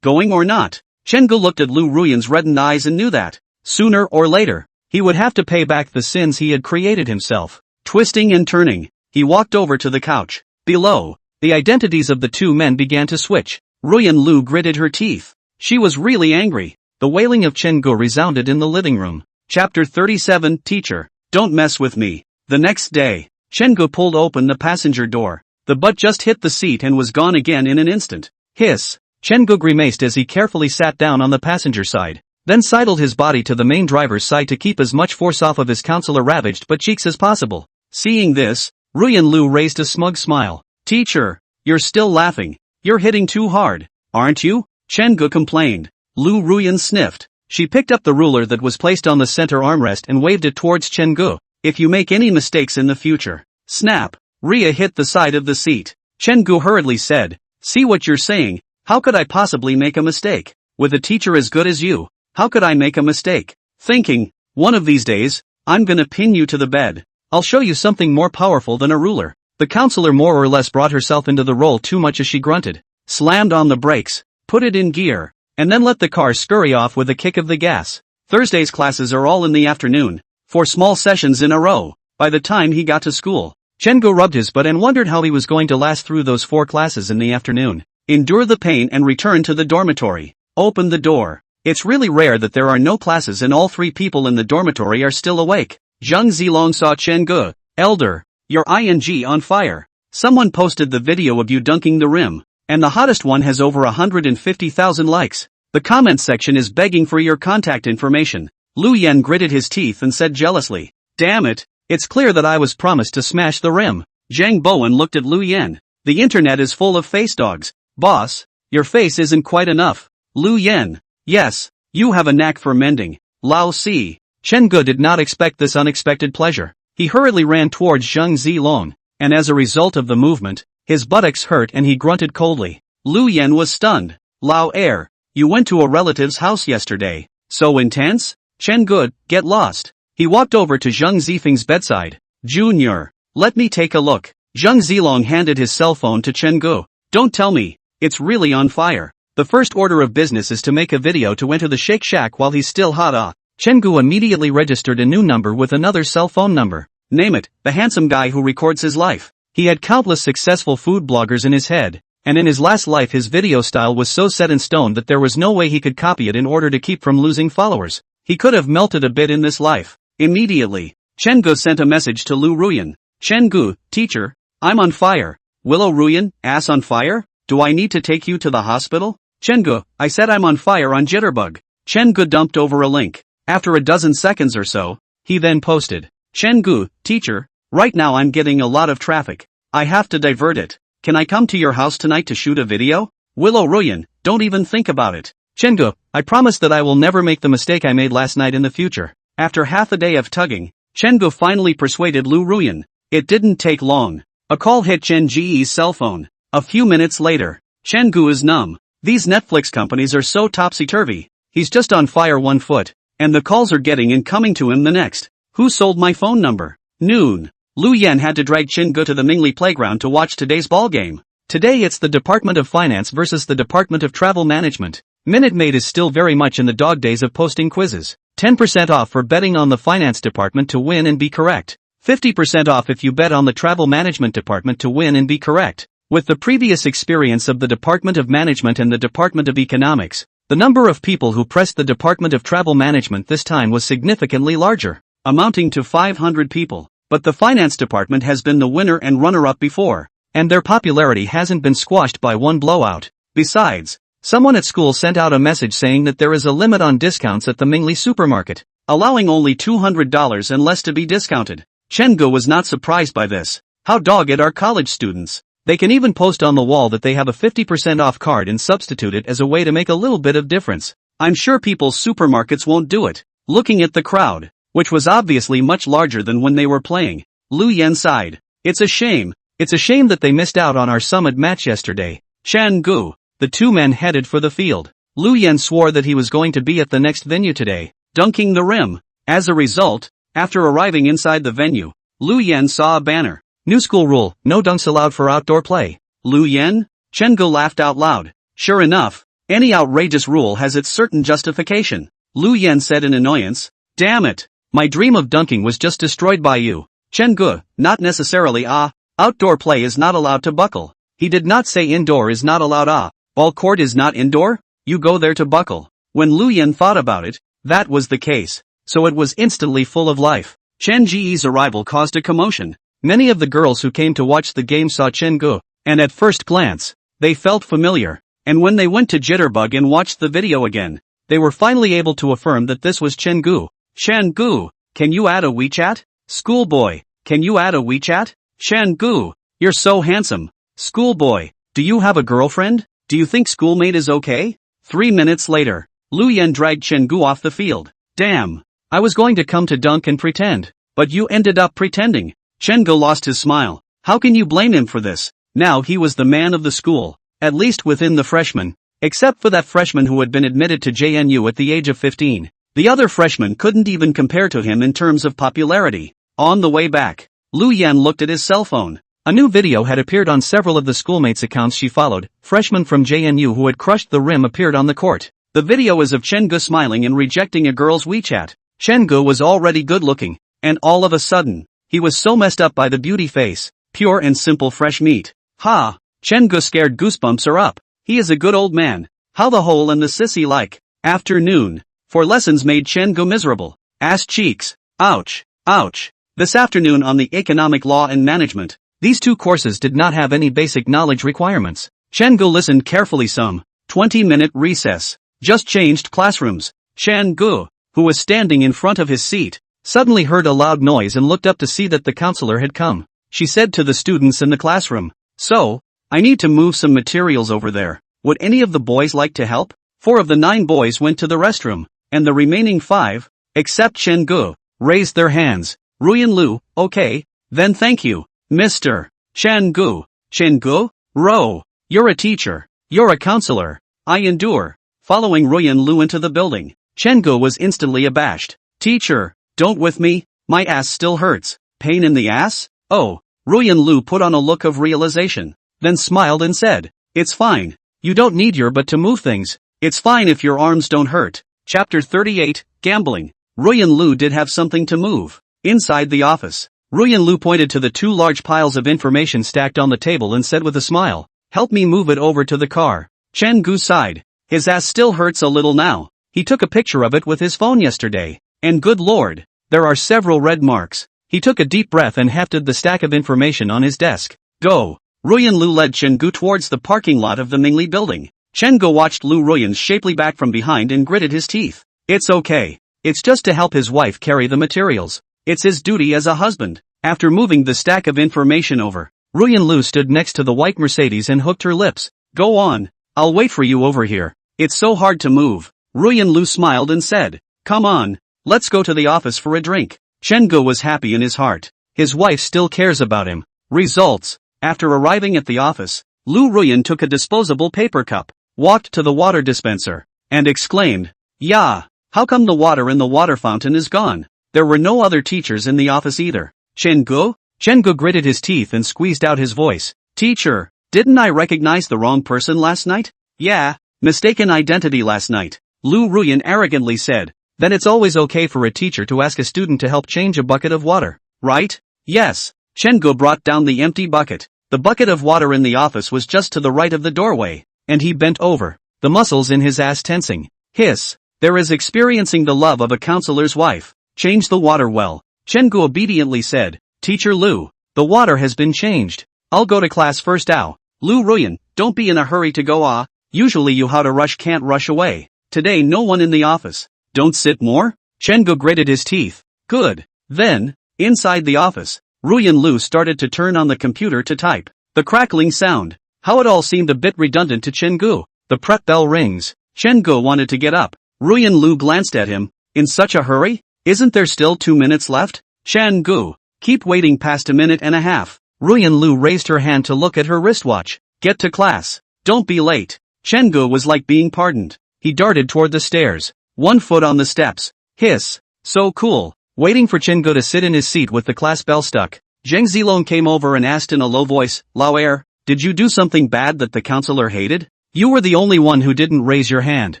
going or not? Chen Gu looked at Lu Ruyan's reddened eyes and knew that, sooner or later, he would have to pay back the sins he had created himself. Twisting and turning, he walked over to the couch. Below, the identities of the two men began to switch. Ruyan Lu gritted her teeth. She was really angry. The wailing of Chen Gu resounded in the living room. Chapter 37. Teacher, don't mess with me. The next day, Chen Gu pulled open the passenger door. The butt just hit the seat and was gone again in an instant. Hiss. Chen Gu grimaced as he carefully sat down on the passenger side, then sidled his body to the main driver's side to keep as much force off of his counselor ravaged butt cheeks as possible. Seeing this, Ruyan Lu raised a smug smile. Teacher, you're still laughing. You're hitting too hard, aren't you? Chen Gu complained. Lu Ruyan sniffed. She picked up the ruler that was placed on the center armrest and waved it towards Chen Gu. If you make any mistakes in the future. Snap. Rhea hit the side of the seat. Chen Gu hurriedly said, see what you're saying, how could I possibly make a mistake? With a teacher as good as you, how could I make a mistake? Thinking, one of these days, I'm gonna pin you to the bed. I'll show you something more powerful than a ruler. The counselor more or less brought herself into the role too much as she grunted, slammed on the brakes, put it in gear, and then let the car scurry off with a kick of the gas. Thursday's classes are all in the afternoon, 4 small sessions in a row. By the time he got to school, Chen Gu rubbed his butt and wondered how he was going to last through those 4 classes in the afternoon, endure the pain and return to the dormitory. Open the door. It's really rare that there are no classes and all 3 people in the dormitory are still awake. Zhang Zilong saw Chen Gu. Elder, you're ing on fire. Someone posted the video of you dunking the rim, and the hottest one has over 150,000 likes. The comments section is begging for your contact information. Lu Yan gritted his teeth and said jealously, damn it, it's clear that I was promised to smash the rim. Zhang Bowen looked at Lu Yan. The internet is full of face dogs. Boss, your face isn't quite enough. Lu Yan, yes, you have a knack for mending. Lao Si. Chen Gu did not expect this unexpected pleasure. He hurriedly ran towards Zhang Zilong, and as a result of the movement, his buttocks hurt and he grunted coldly. Lu Yan was stunned. Lao Er, you went to a relative's house yesterday. So intense? Chen Gu, get lost. He walked over to Zhang Zifeng's bedside. Junior, let me take a look. Zhang Zilong handed his cell phone to Chen Gu. Don't tell me, it's really on fire. The first order of business is to make a video to enter the Shake Shack while he's still hot. Chen Gu immediately registered a new number with another cell phone number. Name it, the handsome guy who records his life. He had countless successful food bloggers in his head, and in his last life his video style was so set in stone that there was no way he could copy it in order to keep from losing followers. He could have melted a bit in this life. Immediately, Chen Gu sent a message to Lu Ruyan. Chen Gu, teacher, I'm on fire. Willow Ruyan, ass on fire? Do I need to take you to the hospital? Chen Gu, I said I'm on fire on Jitterbug. Chen Gu dumped over a link. After a dozen seconds or so, he then posted, Chen Gu, teacher, right now I'm getting a lot of traffic. I have to divert it. Can I come to your house tonight to shoot a video? Willow Ruyan, don't even think about it. Chen Gu, I promise that I will never make the mistake I made last night in the future. After half a day of tugging, Chen Gu finally persuaded Lu Ruyan. It didn't take long. A call hit Chen Ji's cell phone. A few minutes later, Chen Gu is numb. These Netflix companies are so topsy-turvy. He's just on fire one foot, and the calls are getting and coming to him the next. Who sold my phone number? Noon. Lu Yan had to drag Chen Gu to the Mingli playground to watch today's ball game. Today it's the Department of Finance versus the Department of Travel Management. Minute Maid is still very much in the dog days of posting quizzes. 10% off for betting on the finance department to win and be correct. 50% off if you bet on the travel management department to win and be correct. With the previous experience of the Department of Management and the Department of Economics, the number of people who pressed the Department of Travel Management this time was significantly larger, amounting to 500 people. But the finance department has been the winner and runner-up before, and their popularity hasn't been squashed by one blowout. Besides, someone at school sent out a message saying that there is a limit on discounts at the Mingli supermarket, allowing only $200 and less to be discounted. Chen Gu was not surprised by this. How dogged are college students? They can even post on the wall that they have a 50% off card and substitute it as a way to make a little bit of difference. I'm sure people's supermarkets won't do it. Looking at the crowd, which was obviously much larger than when they were playing, Lu Yan sighed. It's a shame that they missed out on our summit match yesterday. Chen Gu. The two men headed for the field. Lu Yan swore that he was going to be at the next venue today, dunking the rim. As a result, after arriving inside the venue, Lu Yan saw a banner. New school rule, no dunks allowed for outdoor play. Lu Yan? Chen Gu laughed out loud. Sure enough, any outrageous rule has its certain justification. Lu Yan said in annoyance. Damn it. My dream of dunking was just destroyed by you. Chen Gu, not necessarily outdoor play is not allowed to buckle. He did not say indoor is not allowed ball court is not indoor? You go there to buckle. When Lu Yan thought about it, that was the case. So it was instantly full of life. Chen Ji's arrival caused a commotion. Many of the girls who came to watch the game saw Chen Gu, and at first glance, they felt familiar. And when they went to Jitterbug and watched the video again, they were finally able to affirm that this was Chen Gu. Chen Gu, can you add a WeChat? Schoolboy, can you add a WeChat? Chen Gu, you're so handsome. Schoolboy, do you have a girlfriend? Do you think schoolmate is okay? 3 minutes later, Lu Yan dragged Chen Gu off the field. Damn, I was going to come to dunk and pretend, but you ended up pretending. Chen Gu lost his smile. How can you blame him for this? Now he was the man of the school, at least within the freshmen, except for that freshman who had been admitted to JNU at the age of 15. The other freshmen couldn't even compare to him in terms of popularity. On the way back, Lu Yan looked at his cell phone. A new video had appeared on several of the schoolmates' accounts she followed. Freshmen from JNU who had crushed the rim appeared on the court. The video is of Chen Gu smiling and rejecting a girl's WeChat. Chen Gu was already good looking, and all of a sudden, he was so messed up by the beauty face. Pure and simple fresh meat. Ha! Chen Gu scared goosebumps are up. He is a good old man. How the hole and the sissy like. Afternoon. For lessons made Chen Gu miserable. Ass cheeks. Ouch. Ouch. This afternoon on the Economic Law and Management, these two courses did not have any basic knowledge requirements. Chen Gu listened carefully. Some 20-minute recess. Just changed classrooms. Chen Gu, who was standing in front of his seat, suddenly heard a loud noise and looked up to see that the counselor had come. She said to the students in the classroom, So, I need to move some materials over there. Would any of the boys like to help? 4 of the 9 boys went to the restroom, and the remaining 5, except Chen Gu, raised their hands. Ruyan Lu, okay, then thank you, Mr. Chen Gu. Chen Gu? Ro, you're a teacher. You're a counselor. I endure. Following Ruyan Lu into the building, Chen Gu was instantly abashed. Teacher, don't with me, my ass still hurts. Pain in the ass? Oh, Ruyan Lu put on a look of realization, then smiled and said, It's fine. You don't need your butt to move things. It's fine if your arms don't hurt. Chapter 38, Gambling. Ruyan Lu did have something to move. Inside the office, Ruyan Lu pointed to the 2 large piles of information stacked on the table and said with a smile, Help me move it over to the car. Chen Gu sighed. His ass still hurts a little now. He took a picture of it with his phone yesterday. And good lord, there are several red marks. He took a deep breath and hefted the stack of information on his desk. Go. Ruyan Lu led Chen Gu towards the parking lot of the Mingli building. Chen-go watched Lu Ruyan's shapely back from behind and gritted his teeth. It's okay. It's just to help his wife carry the materials. It's his duty as a husband. After moving the stack of information over, Ruyan Lu stood next to the white Mercedes and hooked her lips. Go on. I'll wait for you over here. It's so hard to move. Ruyan Lu smiled and said, come on. Let's go to the office for a drink. Chen-go was happy in his heart. His wife still cares about him. Results. After arriving at the office, Lu Ruyan took a disposable paper cup, walked to the water dispenser, and exclaimed, yeah, how come the water in the water fountain is gone? There were no other teachers in the office either. Chen-go? Chen-go gritted his teeth and squeezed out his voice. Teacher, didn't I recognize the wrong person last night? Yeah, mistaken identity last night. Lu Ruyan arrogantly said. Then it's always okay for a teacher to ask a student to help change a bucket of water, right? Yes. Chen-go brought down the empty bucket. The bucket of water in the office was just to the right of the doorway, and he bent over, the muscles in his ass tensing. Hiss. There is experiencing the love of a counselor's wife. Change the water well. Chen-go obediently said. Teacher Lu, the water has been changed. I'll go to class first. Ow. Lu Ruyan, don't be in a hurry to go. Usually you how to rush can't rush away. Today no one in the office. Don't sit more? Chen-go gritted his teeth. Good. Then, inside the office, Ruyan Lu started to turn on the computer to type. The crackling sound. How it all seemed a bit redundant to Chen-go. The prep bell rings. Chen-go wanted to get up. Ruyan Lu glanced at him. In such a hurry? Isn't there still 2 minutes left? Chen-go. Keep waiting past a minute and a half. Ruyan Lu raised her hand to look at her wristwatch. Get to class. Don't be late. Chen-go was like being pardoned. He darted toward the stairs. 1 foot on the steps. Hiss. So cool. Waiting for Chen-go to sit in his seat with the class bell stuck, Zheng Zilong came over and asked in a low voice, Lao Er, did you do something bad that the counselor hated? You were the only one who didn't raise your hand.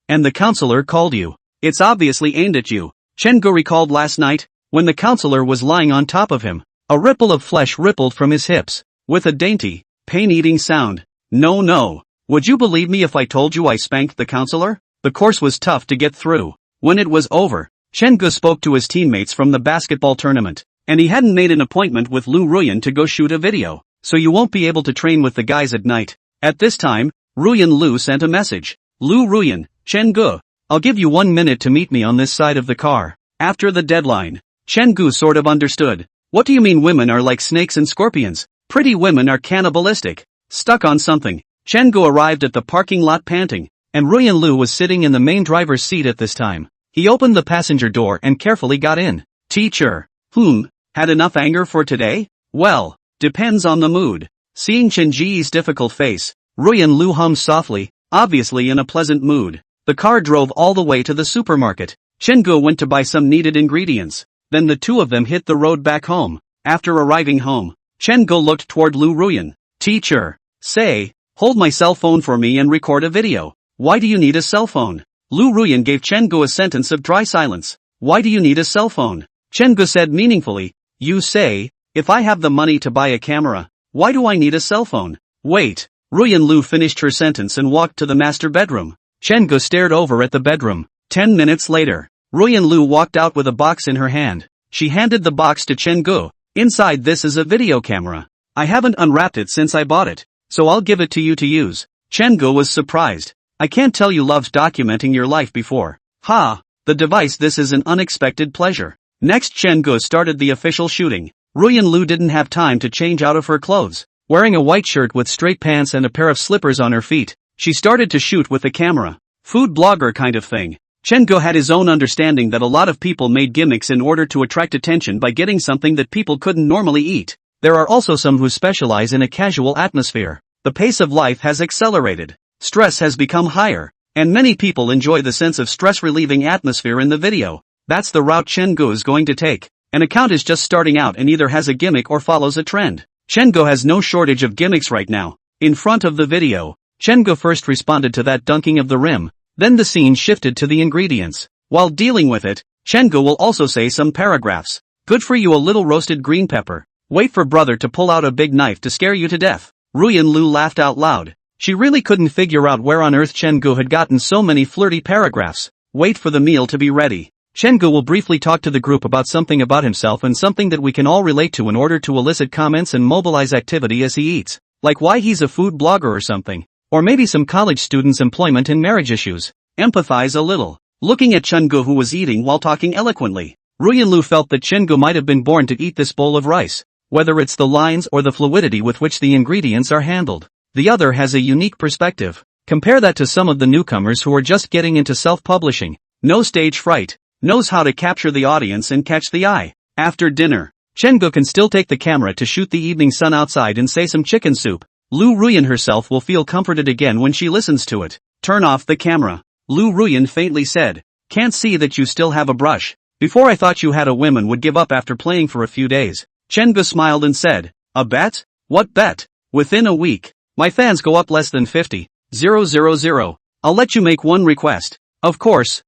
And the counselor called you. It's obviously aimed at you. Chen-go recalled last night, when the counselor was lying on top of him. A ripple of flesh rippled from his hips, with a dainty, pain-eating sound. No. Would you believe me if I told you I spanked the counselor? The course was tough to get through. When it was over, Chen-go spoke to his teammates from the basketball tournament, and he hadn't made an appointment with Lu Ruyan to go shoot a video, so you won't be able to train with the guys at night. At this time, Ruyan Lu sent a message. Lu Ruyan, Chen-go, I'll give you 1 minute to meet me on this side of the car. After the deadline, Chen-go sort of understood. What do you mean women are like snakes and scorpions? Pretty women are cannibalistic. Stuck on something. Chen-go arrived at the parking lot panting, and Ruyan Lu was sitting in the main driver's seat at this time. He opened the passenger door and carefully got in. Teacher. Had enough anger for today? Well, depends on the mood. Seeing Chen Ji's difficult face, Ruyan Lu hummed softly, obviously in a pleasant mood. The car drove all the way to the supermarket. Chen-go went to buy some needed ingredients. Then the two of them hit the road back home. After arriving home, Chen-go looked toward Lu Ruyan. Teacher. Say, hold my cell phone for me and record a video. Why do you need a cell phone? Lu Ruyan gave Chen-go a sentence of dry silence. Why do you need a cell phone? Chen-go said meaningfully. You say, if I have the money to buy a camera, why do I need a cell phone? Wait. Ruyan Lu finished her sentence and walked to the master bedroom. Chen-go stared over at the bedroom. 10 minutes later, Ruyan Lu walked out with a box in her hand. She handed the box to Chen-go. Inside this is a video camera. I haven't unwrapped it since I bought it, so I'll give it to you to use. Chen-go was surprised. I can't tell you loved documenting your life before. The device. This is an unexpected pleasure. Next Chen-go started the official shooting. Ruyan Lu didn't have time to change out of her clothes. Wearing a white shirt with straight pants and a pair of slippers on her feet, she started to shoot with the camera. Food blogger kind of thing. Chen-go had his own understanding that a lot of people made gimmicks in order to attract attention by getting something that people couldn't normally eat. There are also some who specialize in a casual atmosphere. The pace of life has accelerated. Stress has become higher, and many people enjoy the sense of stress-relieving atmosphere in the video. That's the route Chen-go is going to take. An account is just starting out and either has a gimmick or follows a trend. Chen-go has no shortage of gimmicks right now. In front of the video, Chen-go first responded to that dunking of the rim, then the scene shifted to the ingredients. While dealing with it, Chen-go will also say some paragraphs. Good for you, a little roasted green pepper. Wait for brother to pull out a big knife to scare you to death. Ruyan Lu laughed out loud. She really couldn't figure out where on earth Chen-go had gotten so many flirty paragraphs. Wait for the meal to be ready. Chen-go will briefly talk to the group about something about himself and something that we can all relate to in order to elicit comments and mobilize activity as he eats. Like why he's a food blogger or something. Or maybe some college students' employment and marriage issues. Empathize a little. Looking at Chungu, who was eating while talking eloquently, Ruyanlu felt that Chungu might have been born to eat this bowl of rice. Whether it's the lines or the fluidity with which the ingredients are handled, the other has a unique perspective. Compare that to some of the newcomers who are just getting into self-publishing. No stage fright, knows how to capture the audience and catch the eye. After dinner, Chungu can still take the camera to shoot the evening sun outside and say some chicken soup. Lu Ruyan herself will feel comforted again when she listens to it. Turn off the camera. Lu Ruyan faintly said. Can't see that you still have a brush. Before I thought you had a women would give up after playing for a few days. Chungu smiled and said, a bet? What bet? Within a week, my fans go up less than 50,000. I'll let you make one request. Of course.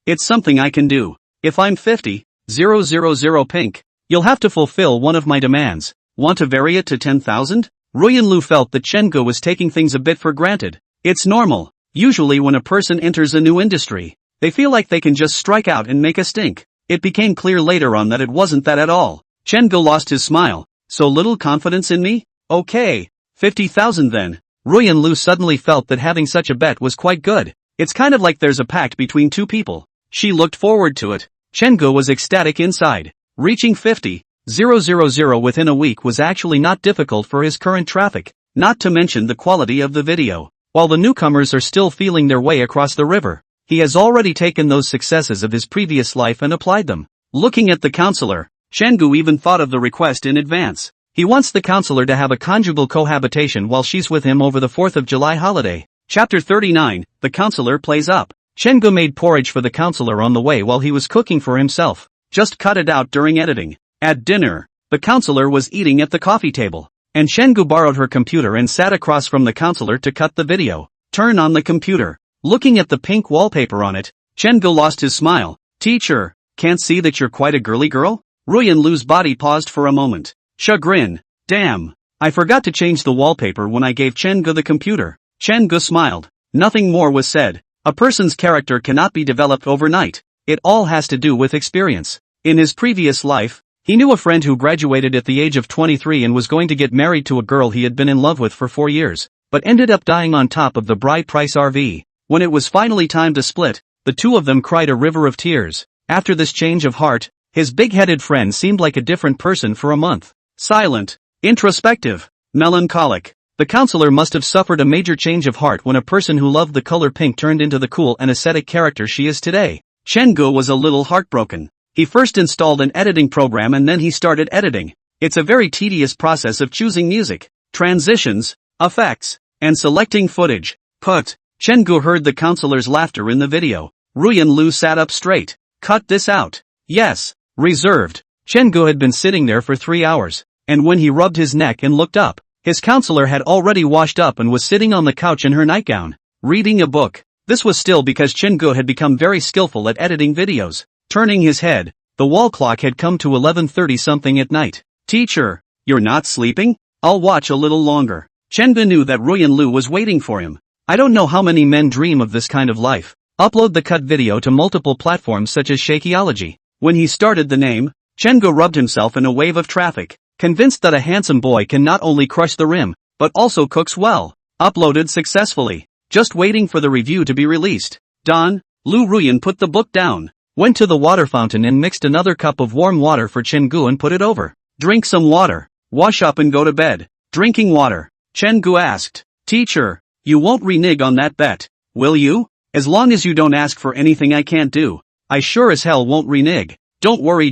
It's something I can do. If I'm 50,000 pink, you'll have to fulfill one of my demands. Want to vary it to 10,000? Ruyanlu felt that Chungu was taking things a bit for granted. It's normal. Usually when a person enters a new industry, they feel like they can just strike out and make a stink. It became clear later on that it wasn't that at all. Chungu lost his smile. So little confidence in me? Okay. 50,000 then. Ruyanlu suddenly felt that having such a bet was quite good. It's kind of like there's a pact between two people. She looked forward to it. Chungu was ecstatic inside. Reaching 50,000 within a week was actually not difficult for his current traffic, not to mention the quality of the video. While the newcomers are still feeling their way across the river, he has already taken those successes of his previous life and applied them. Looking at the counselor, Chungu even thought of the request in advance. He wants the counselor to have a conjugal cohabitation while she's with him over the 4th of July holiday. Chapter 39, The Counselor Plays Up. Chungu made porridge for the counselor on the way while he was cooking for himself. Just cut it out during editing. At dinner, the counselor was eating at the coffee table, and Chungu borrowed her computer and sat across from the counselor to cut the video. Turn on the computer. Looking at the pink wallpaper on it, Chungu lost his smile. Teacher, can't see that you're quite a girly girl? Ruyanlu's body paused for a moment. Chagrin. Damn. I forgot to change the wallpaper when I gave Chungu the computer. Chungu smiled. Nothing more was said. A person's character cannot be developed overnight. It all has to do with experience. In his previous life, he knew a friend who graduated at the age of 23 and was going to get married to a girl he had been in love with for 4 years, but ended up dying on top of the bride price RV. When it was finally time to split, the two of them cried a river of tears. After this change of heart, his big-headed friend seemed like a different person for a month. Silent, introspective, melancholic. The counselor must have suffered a major change of heart when a person who loved the color pink turned into the cool and ascetic character she is today. Chungu was a little heartbroken. He first installed an editing program and then he started editing. It's a very tedious process of choosing music, transitions, effects, and selecting footage. Chungu heard the counselor's laughter in the video. Ruyanlu sat up straight. Cut this out. Yes. Reserved. Chungu had been sitting there for 3 hours, and when he rubbed his neck and looked up, his counselor had already washed up and was sitting on the couch in her nightgown, reading a book. This was still because Chungu had become very skillful at editing videos. Turning his head, the wall clock had come to 11:30 something at night. Teacher, you're not sleeping? I'll watch a little longer. Chungu knew that Ruyanlu was waiting for him. I don't know how many men dream of this kind of life. Upload the cut video to multiple platforms such as Shakeology. When he started the name, Chungu rubbed himself in a wave of traffic, convinced that a handsome boy can not only crush the rim, but also cooks well. Uploaded successfully. Just waiting for the review to be released. Dawn, Lu Ruyan put the book down. Went to the water fountain and mixed another cup of warm water for Chungu and put it over. Drink some water. Wash up and go to bed. Drinking water. Chungu asked. Teacher, you won't renege on that bet, will you? As long as you don't ask for anything I can't do, I sure as hell won't renege. Don't worry.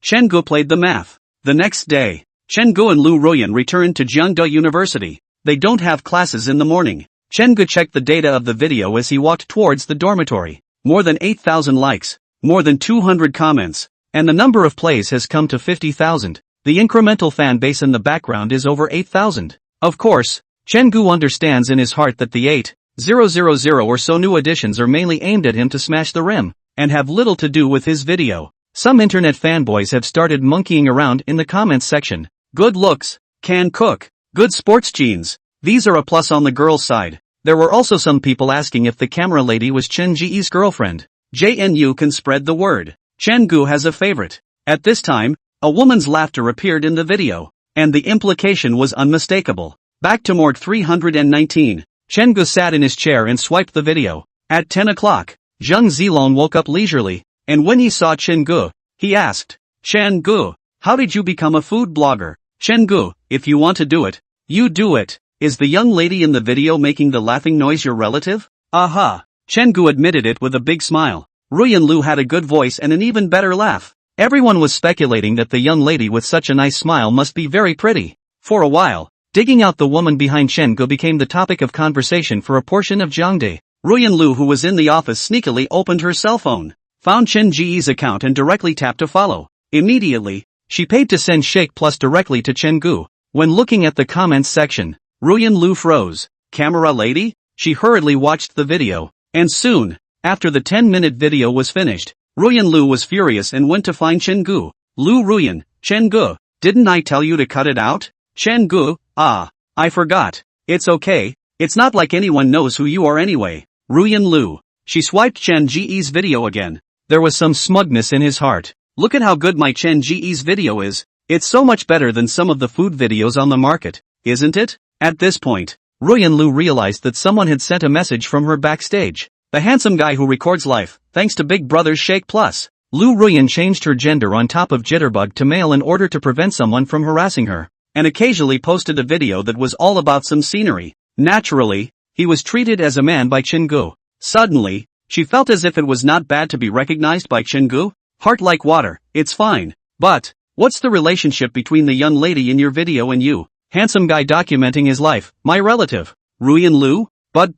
Chungu played the math. The next day, Chungu and Lu Ruyan returned to Jiangda University. They don't have classes in the morning. Chungu checked the data of the video as he walked towards the dormitory. More than 8,000 likes, more than 200 comments, and the number of plays has come to 50,000. The incremental fan base in the background is over 8,000. Of course, Chungu understands in his heart that the 8,000 or so new additions are mainly aimed at him to smash the rim, and have little to do with his video. Some internet fanboys have started monkeying around in the comments section. Good looks, can cook, good sports genes. These are a plus on the girls' side. There were also some people asking if the camera lady was Chen Ji's girlfriend. JNU can spread the word. Chungu has a favorite. At this time, a woman's laughter appeared in the video, and the implication was unmistakable. Back to morgue 319. Chen Gu sat in his chair and swiped the video. At 10 o'clock, Zheng Zilong woke up leisurely, and when he saw Chen Gu, he asked, Chen Gu, how did you become a food blogger? Chen Gu, if you want to do it, you do it. Is the young lady in the video making the laughing noise your relative? Aha. Chen Gu admitted it with a big smile. Ruyan Lu had a good voice and an even better laugh. Everyone was speculating that the young lady with such a nice smile must be very pretty. For a while, digging out the woman behind Chen Gu became the topic of conversation for a portion of Jiangde. Ruyan Lu, who was in the office, sneakily opened her cell phone, found Chen Ji's account and directly tapped to follow. Immediately, she paid to send Shake Plus directly to Chen Gu. When looking at the comments section, Ruyan Lu froze. Camera lady? She hurriedly watched the video, and soon, after the 10-minute video was finished, Ruyan Lu was furious and went to find Chen Gu. Lu Ruyan, Chen Gu, didn't I tell you to cut it out? Chen Gu, I forgot. It's okay, it's not like anyone knows who you are anyway. Ruyan Lu. She swiped Chen Ji's video again. There was some smugness in his heart. Look at how good my Chen Ji's video is. It's so much better than some of the food videos on the market, isn't it? At this point, Ruyan Lu realized that someone had sent a message from her backstage. The handsome guy who records life, thanks to Big Brother's Shake Plus. Lu Ruyan changed her gender on top of Jitterbug to male in order to prevent someone from harassing her, and occasionally posted a video that was all about some scenery. Naturally, he was treated as a man by Chen Gu. Suddenly, she felt as if it was not bad to be recognized by Chen Gu. Heart like water, it's fine. But, what's the relationship between the young lady in your video and you? Handsome guy documenting his life, my relative. Ruyan Lu? But.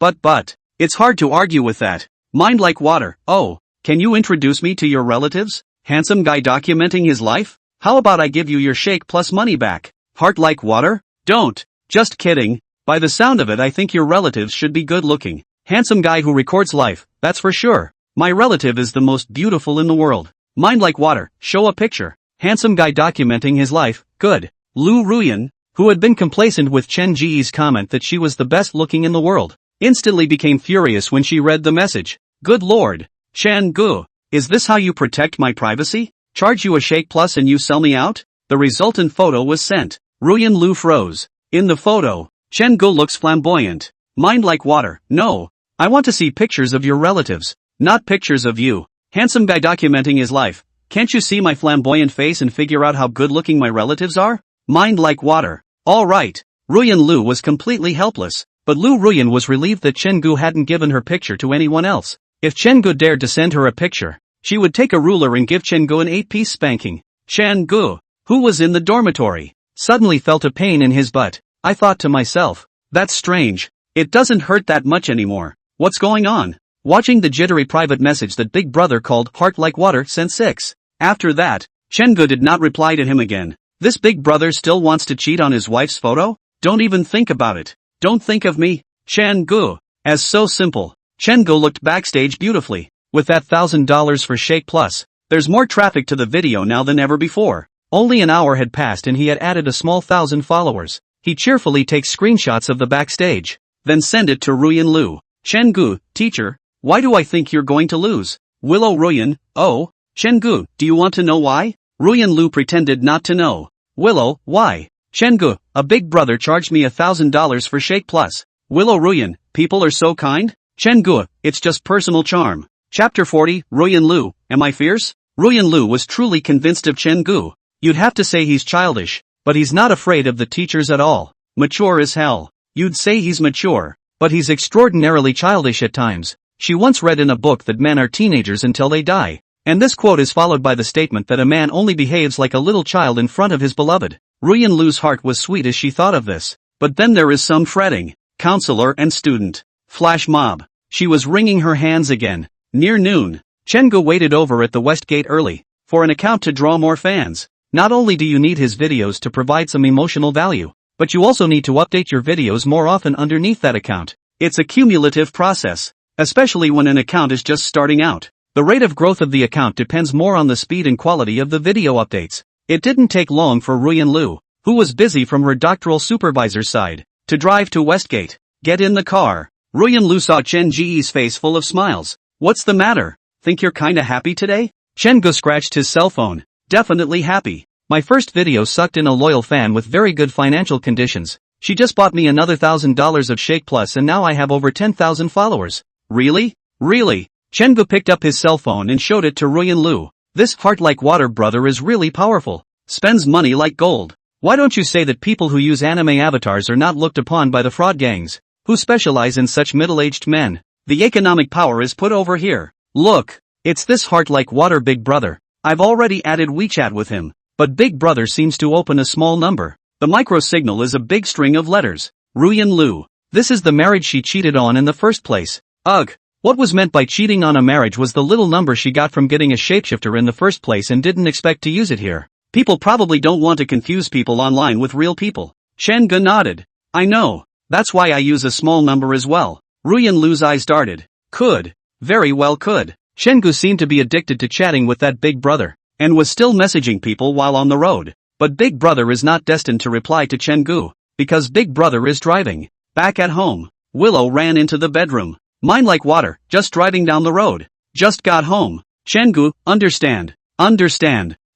It's hard to argue with that. Mind like water. Oh, can you introduce me to your relatives? Handsome guy documenting his life? How about I give you your Shake Plus money back? Heart like water? Don't. Just kidding. By the sound of it, I think your relatives should be good looking. Handsome guy who records life, that's for sure. My relative is the most beautiful in the world. Mind like water, show a picture. Handsome guy documenting his life, good. Lu Ruyan, who had been complacent with Chen Ji's comment that she was the best looking in the world, instantly became furious when she read the message. Good lord. Chen Gu, is this how you protect my privacy? Charge you a Shake Plus and you sell me out? The resultant photo was sent. Ruyan Lu froze. In the photo, Chen Gu looks flamboyant. Mind like water, no. I want to see pictures of your relatives, not pictures of you. Handsome guy documenting his life. Can't you see my flamboyant face and figure out how good looking my relatives are? Mind like water. Alright. Ruyan Lu was completely helpless, but Lu Ruyan was relieved that Chen Gu hadn't given her picture to anyone else. If Chen Gu dared to send her a picture, she would take a ruler and give Chen Gu an 8-piece spanking. Chen Gu, who was in the dormitory, suddenly felt a pain in his butt. I thought to myself, that's strange. It doesn't hurt that much anymore. What's going on? Watching the jittery private message that Big Brother called Heart Like Water sent 6. After that, Chen Gu did not reply to him again. This Big Brother still wants to cheat on his wife's photo? Don't even think about it. Don't think of me, Chen Gu. As so simple. Chen Gu looked backstage beautifully. With that $1,000 for Shake Plus, there's more traffic to the video now than ever before. Only an hour had passed and he had added a small 1,000 followers. He cheerfully takes screenshots of the backstage, then send it to Ruyan Lu. Chen Gu, teacher, why do I think you're going to lose? Willow Ruyan, oh, Chen Gu, do you want to know why? Ruyan Lu pretended not to know. Willow, why? Chen Gu, a Big Brother charged me $1,000 for Shake Plus. Willow Ruyan, people are so kind? Chen Gu, it's just personal charm. Chapter 40, Ruyan Lu, am I fierce? Ruyan Lu was truly convinced of Chen Gu. You'd have to say he's childish, but he's not afraid of the teachers at all. Mature as hell. You'd say he's mature, but he's extraordinarily childish at times. She once read in a book that men are teenagers until they die. And this quote is followed by the statement that a man only behaves like a little child in front of his beloved. Ruyan Lu's heart was sweet as she thought of this. But then there is some fretting. Counselor and student. Flash mob. She was wringing her hands again. Near noon, Chen Gu waited over at the West Gate early, for an account to draw more fans. Not only do you need his videos to provide some emotional value, but you also need to update your videos more often underneath that account. It's a cumulative process, especially when an account is just starting out. The rate of growth of the account depends more on the speed and quality of the video updates. It didn't take long for Ruyan Lu, who was busy from her doctoral supervisor's side, to drive to Westgate. Get in the car. Ruyan Lu saw Chen Ji's face full of smiles. What's the matter? Think you're kinda happy today? Chen Gu scratched his cell phone. Definitely happy. My first video sucked in a loyal fan with very good financial conditions. She just bought me another $1,000 of Shake Plus and now I have over 10,000 followers. Really? Really? Chengu picked up his cell phone and showed it to Ruyan Lu. This heart-like-water brother is really powerful. Spends money like gold. Why don't you say that people who use anime avatars are not looked upon by the fraud gangs, who specialize in such middle-aged men? The economic power is put over here. Look, it's this heart-like-water big brother. I've already added WeChat with him, but big brother seems to open a small number. The micro signal is a big string of letters. Ruyan Lu. This is the marriage she cheated on in the first place. Ugh. What was meant by cheating on a marriage was the little number she got from getting a shapeshifter in the first place and didn't expect to use it here. People probably don't want to confuse people online with real people. Chengu nodded. I know. That's why I use a small number as well. Ruyan Lu's eyes darted. Could. Very well could. Chengu seemed to be addicted to chatting with that big brother, and was still messaging people while on the road. But big brother is not destined to reply to Chengu, because big brother is driving. Back at home, Willow ran into the bedroom. Mine like water, just driving down the road. Just got home. Chengu, understand.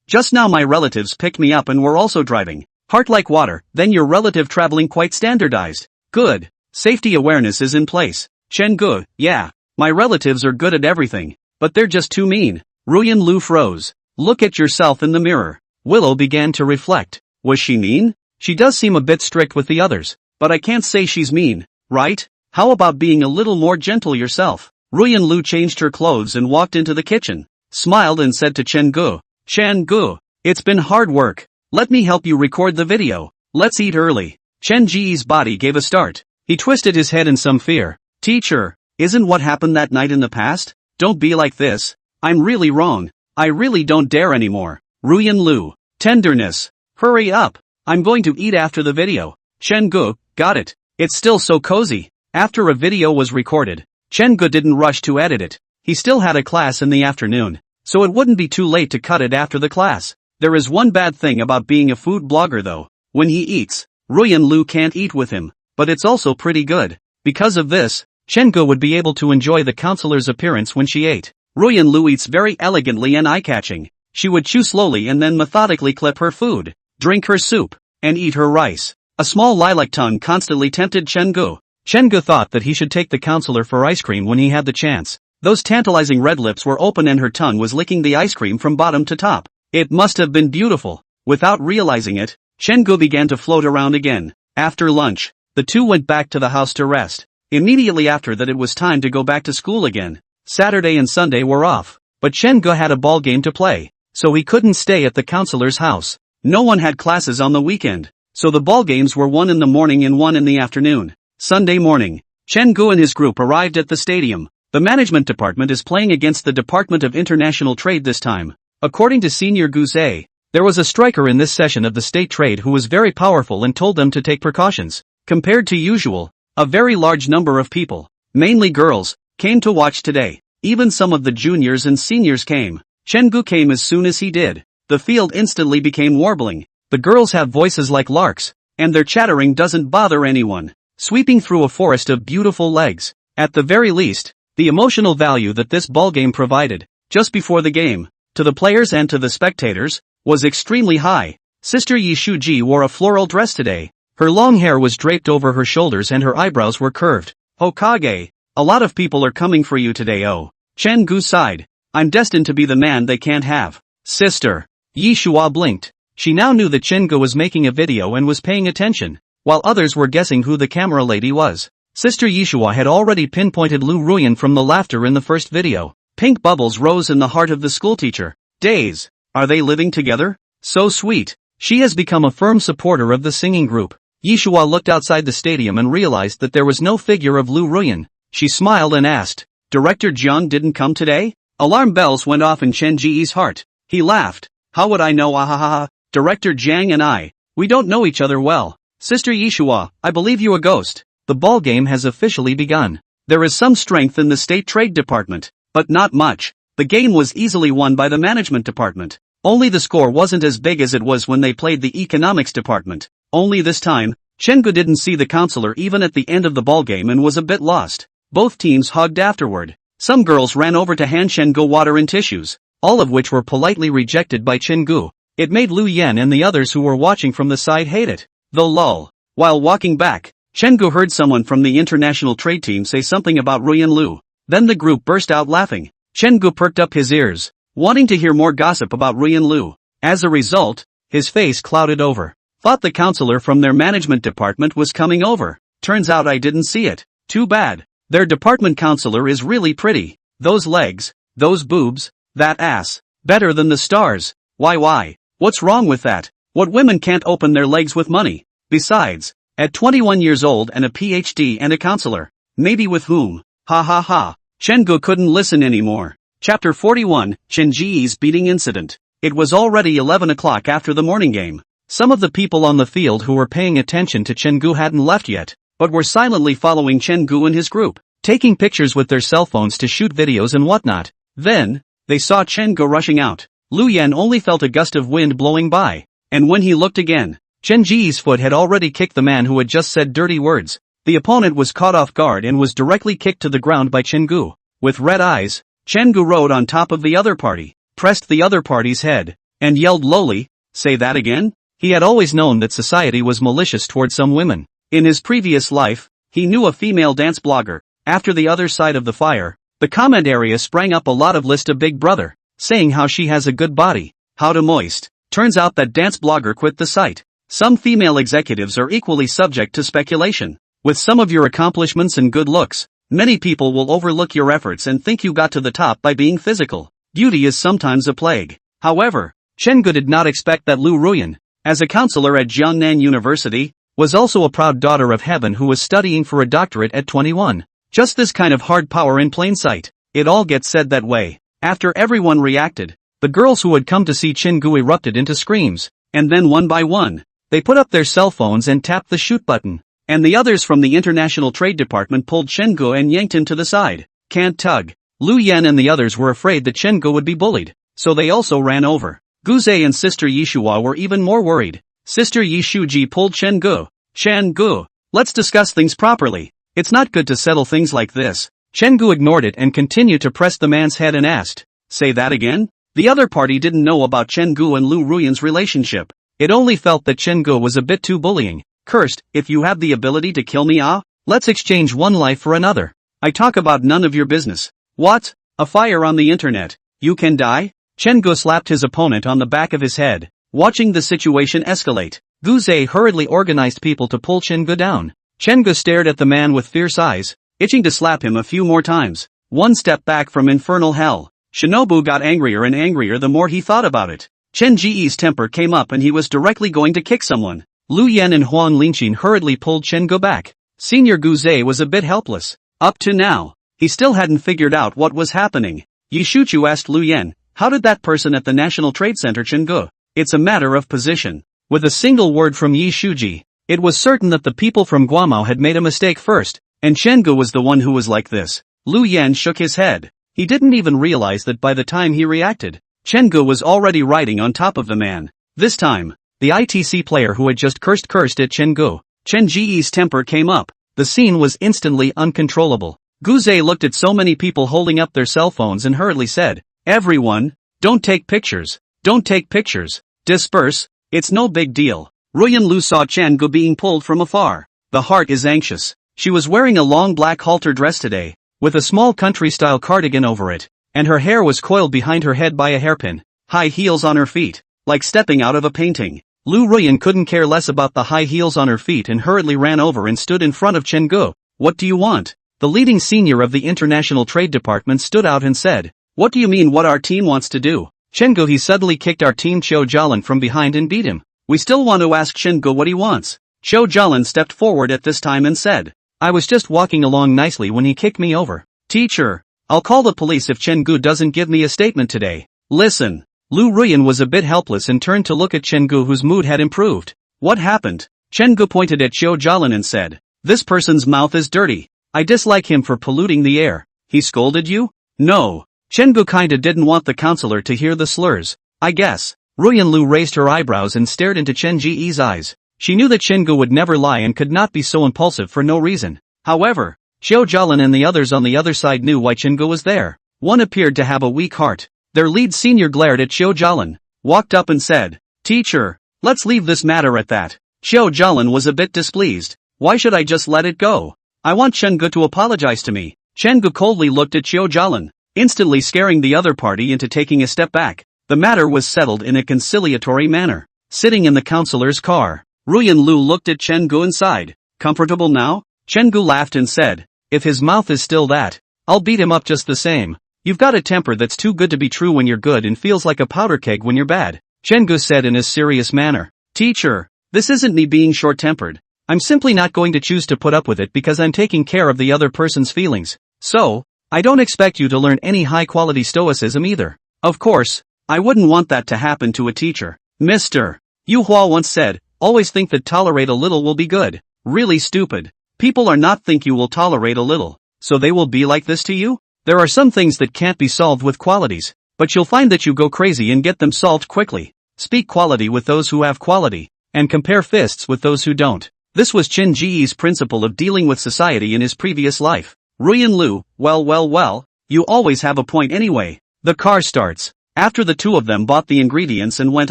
Just now my relatives picked me up and were also driving. Heart like water, then your relative traveling quite standardized. Good. Safety awareness is in place. Chengu, yeah. My relatives are good at everything, but they're just too mean. Ruyan Lu froze. Look at yourself in the mirror. Willow began to reflect. Was she mean? She does seem a bit strict with the others, but I can't say she's mean, right? How about being a little more gentle yourself? Ruyan Lu changed her clothes and walked into the kitchen, smiled and said to Chengu, Chengu, it's been hard work. Let me help you record the video. Let's eat early. Chen Ji's body gave a start. He twisted his head in some fear. Teacher, isn't what happened that night in the past? Don't be like this. I'm really wrong. I really don't dare anymore. Ruyan Lu. Tenderness. Hurry up. I'm going to eat after the video. Chengu, got it. It's still so cozy. After a video was recorded, Chengu didn't rush to edit it. He still had a class in the afternoon, so it wouldn't be too late to cut it after the class. There is one bad thing about being a food blogger though. When he eats, Ruyan Lu can't eat with him, but it's also pretty good. Because of this, Chengu would be able to enjoy the counselor's appearance when she ate. Ruyan Lu eats very elegantly and eye-catching. She would chew slowly and then methodically clip her food, drink her soup, and eat her rice. A small lilac tongue constantly tempted Chengu. Chengu thought that he should take the counselor for ice cream when he had the chance. Those tantalizing red lips were open and her tongue was licking the ice cream from bottom to top. It must have been beautiful. Without realizing it, Chengu began to float around again. After lunch, the two went back to the house to rest. Immediately after that it was time to go back to school again. Saturday and Sunday were off, but Chengu had a ball game to play, so he couldn't stay at the counselor's house. No one had classes on the weekend, so the ball games were one in the morning and one in the afternoon. Sunday morning, Chengu and his group arrived at the stadium. The management department is playing against the Department of International Trade this time. According to Senior Guzay, there was a striker in this session of the state trade who was very powerful and told them to take precautions. Compared to usual, a very large number of people, mainly girls, came to watch today. Even some of the juniors and seniors came. Chengu came as soon as he did. The field instantly became warbling. The girls have voices like larks, and their chattering doesn't bother anyone. Sweeping through a forest of beautiful legs. At the very least, the emotional value that this ballgame provided, just before the game, to the players and to the spectators, was extremely high. Sister Yi Shuji wore a floral dress today. Her long hair was draped over her shoulders and her eyebrows were curved. Hokage, a lot of people are coming for you today. Oh. Chengu sighed. I'm destined to be the man they can't have. Sister. Yi Shua blinked. She now knew that Chengu was making a video and was paying attention, while others were guessing who the camera lady was. Sister Yishua had already pinpointed Lu Ruyan from the laughter in the first video. Pink bubbles rose in the heart of the schoolteacher. Days. Are they living together? So sweet. She has become a firm supporter of the singing group. Yishua looked outside the stadium and realized that there was no figure of Lu Ruyan. She smiled and asked, Director Jiang didn't come today? Alarm bells went off in Chen Ji's heart. He laughed. How would I know? Ahahaha. Director Jiang and I, we don't know each other well. Sister Yishua, I believe you a ghost. The ball game has officially begun. There is some strength in the State Trade Department, but not much. The game was easily won by the Management Department. Only the score wasn't as big as it was when they played the Economics Department. Only this time, Chengu didn't see the counselor even at the end of the ball game and was a bit lost. Both teams hugged afterward. Some girls ran over to hand Chengu water and tissues, all of which were politely rejected by Chengu. It made Lu Yen and the others who were watching from the side hate it. Though lol, While walking back, Chen-gu heard someone from the international trade team say something about Ruyan Lu. Then the group burst out laughing. Chen-gu perked up his ears, wanting to hear more gossip about Ruyan Lu. As a result, his face clouded over. Thought the counselor from their management department was coming over. Turns out I didn't see it. Too bad. Their department counselor is really pretty. Those legs, those boobs, that ass. Better than the stars. Why? What's wrong with that? What women can't open their legs with money? Besides, at 21 years old and a PhD and a counselor. Maybe with whom? Ha ha ha. Chen-gu couldn't listen anymore. Chapter 41, Chen Ji's beating incident. It was already 11 o'clock after the morning game. Some of the people on the field who were paying attention to Chen-gu hadn't left yet, but were silently following Chen-gu and his group, taking pictures with their cell phones to shoot videos and whatnot. Then, they saw Chen-gu rushing out. Lu Yan only felt a gust of wind blowing by, and when he looked again, Chen Ji's foot had already kicked the man who had just said dirty words. The opponent was caught off guard and was directly kicked to the ground by Chen-gu. With red eyes, Chen-gu rode on top of the other party, pressed the other party's head, and yelled lowly, "Say that again?" He had always known that society was malicious toward some women. In his previous life, he knew a female dance blogger. After the other side of the fire, the comment area sprang up a lot of list of Big Brother, saying how she has a good body, how to moist. Turns out that dance blogger quit the site. Some female executives are equally subject to speculation. With some of your accomplishments and good looks, many people will overlook your efforts and think you got to the top by being physical. Beauty is sometimes a plague. However, Chen-gu did not expect that Lu Ruyan, as a counselor at Jiangnan University, was also a proud daughter of heaven who was studying for a doctorate at 21. Just this kind of hard power in plain sight. It all gets said that way. After everyone reacted, the girls who had come to see Chen-gu erupted into screams, and then one by one, they put up their cell phones and tapped the shoot button. And the others from the International Trade Department pulled Chen-gu and yanked him to the side. Can't tug. Lu Yan and the others were afraid that Chen-gu would be bullied, so they also ran over. Guze and Sister Yishua were even more worried. Sister Yishuji pulled Chen-gu. Chen-gu, let's discuss things properly. It's not good to settle things like this. Chen-gu ignored it and continued to press the man's head and asked, "Say that again?" The other party didn't know about Chen-gu and Lu Ruyan's relationship. It only felt that Chen-gu was a bit too bullying. Cursed, if you have the ability to kill me, let's exchange one life for another. I talk about none of your business. What? A fire on the internet. You can die? Chen-gu slapped his opponent on the back of his head, watching the situation escalate. Guze hurriedly organized people to pull Chen-gu down. Chen-gu stared at the man with fierce eyes, itching to slap him a few more times. One step back from infernal hell. Shinobu got angrier and angrier the more he thought about it. Chen Ji's temper came up and he was directly going to kick someone. Lu Yan and Huang Linqin hurriedly pulled Chen-gu back. Senior Guze was a bit helpless. Up to now, he still hadn't figured out what was happening. Yishuchu asked Lu Yan, "How did that person at the National Trade Center Chen-gu?" "It's a matter of position." With a single word from Yishuji, it was certain that the people from Guamao had made a mistake first, and Chen-gu was the one who was like this. Lu Yan shook his head. He didn't even realize that by the time he reacted, Chen-gu was already riding on top of the man. This time, the ITC player who had just cursed at Chen-gu. Chen Ji's temper came up. The scene was instantly uncontrollable. Guze looked at so many people holding up their cell phones and hurriedly said, "Everyone, don't take pictures. Don't take pictures. Disperse, it's no big deal." Ruyan Lu saw Chen-gu being pulled from afar. The heart is anxious. She was wearing a long black halter dress today, with a small country-style cardigan over it, and her hair was coiled behind her head by a hairpin. High heels on her feet, like stepping out of a painting. Lu Ruyan couldn't care less about the high heels on her feet and hurriedly ran over and stood in front of Chen-gu. "What do you want?" The leading senior of the International Trade Department stood out and said, "What do you mean what our team wants to do?" Chen-gu, he suddenly kicked our team Qiu Jialin from behind and beat him. "We still want to ask Chen-gu what he wants." Qiu Jialin stepped forward at this time and said, "I was just walking along nicely when he kicked me over. Teacher, I'll call the police if Chen-gu doesn't give me a statement today." "Listen." Lu Ruyan was a bit helpless and turned to look at Chen-gu, whose mood had improved. "What happened?" Chen-gu pointed at Qiu Jialin and said, "This person's mouth is dirty. I dislike him for polluting the air." "He scolded you?" "No." Chen-gu kinda didn't want the counselor to hear the slurs. "I guess." Ruyan Lu raised her eyebrows and stared into Chen Ji's eyes. She knew that Chen-gu would never lie and could not be so impulsive for no reason. However, Qiu Jialin and the others on the other side knew why Chen-gu was there. One appeared to have a weak heart. Their lead senior glared at Qiu Jialin, walked up and said, "Teacher, let's leave this matter at that. Xiao Jialin was a bit displeased. Why should I just let it go? I want Chenggu to apologize to me. Chenggu coldly looked at Xiao Jialin, instantly scaring the other party into taking a step back. The matter was settled in a conciliatory manner. Sitting in the counselor's car, Ruyan Lu looked at Chenggu and sighed. Comfortable now? Chenggu laughed and said, if his mouth is still that, I'll beat him up just the same. You've got a temper that's too good to be true when you're good and feels like a powder keg when you're bad, Chenggu said in a serious manner. Teacher, this isn't me being short-tempered. I'm simply not going to choose to put up with it because I'm taking care of the other person's feelings. So, I don't expect you to learn any high-quality stoicism either. Of course, I wouldn't want that to happen to a teacher. Mr. Yu Hua once said, always think that tolerate a little will be good. Really stupid. People are not think you will tolerate a little, so they will be like this to you? There are some things that can't be solved with qualities, but you'll find that you go crazy and get them solved quickly. Speak quality with those who have quality, and compare fists with those who don't. This was Qin Ji's principle of dealing with society in his previous life. Ruyan Lu, well, you always have a point anyway. The car starts. After the two of them bought the ingredients and went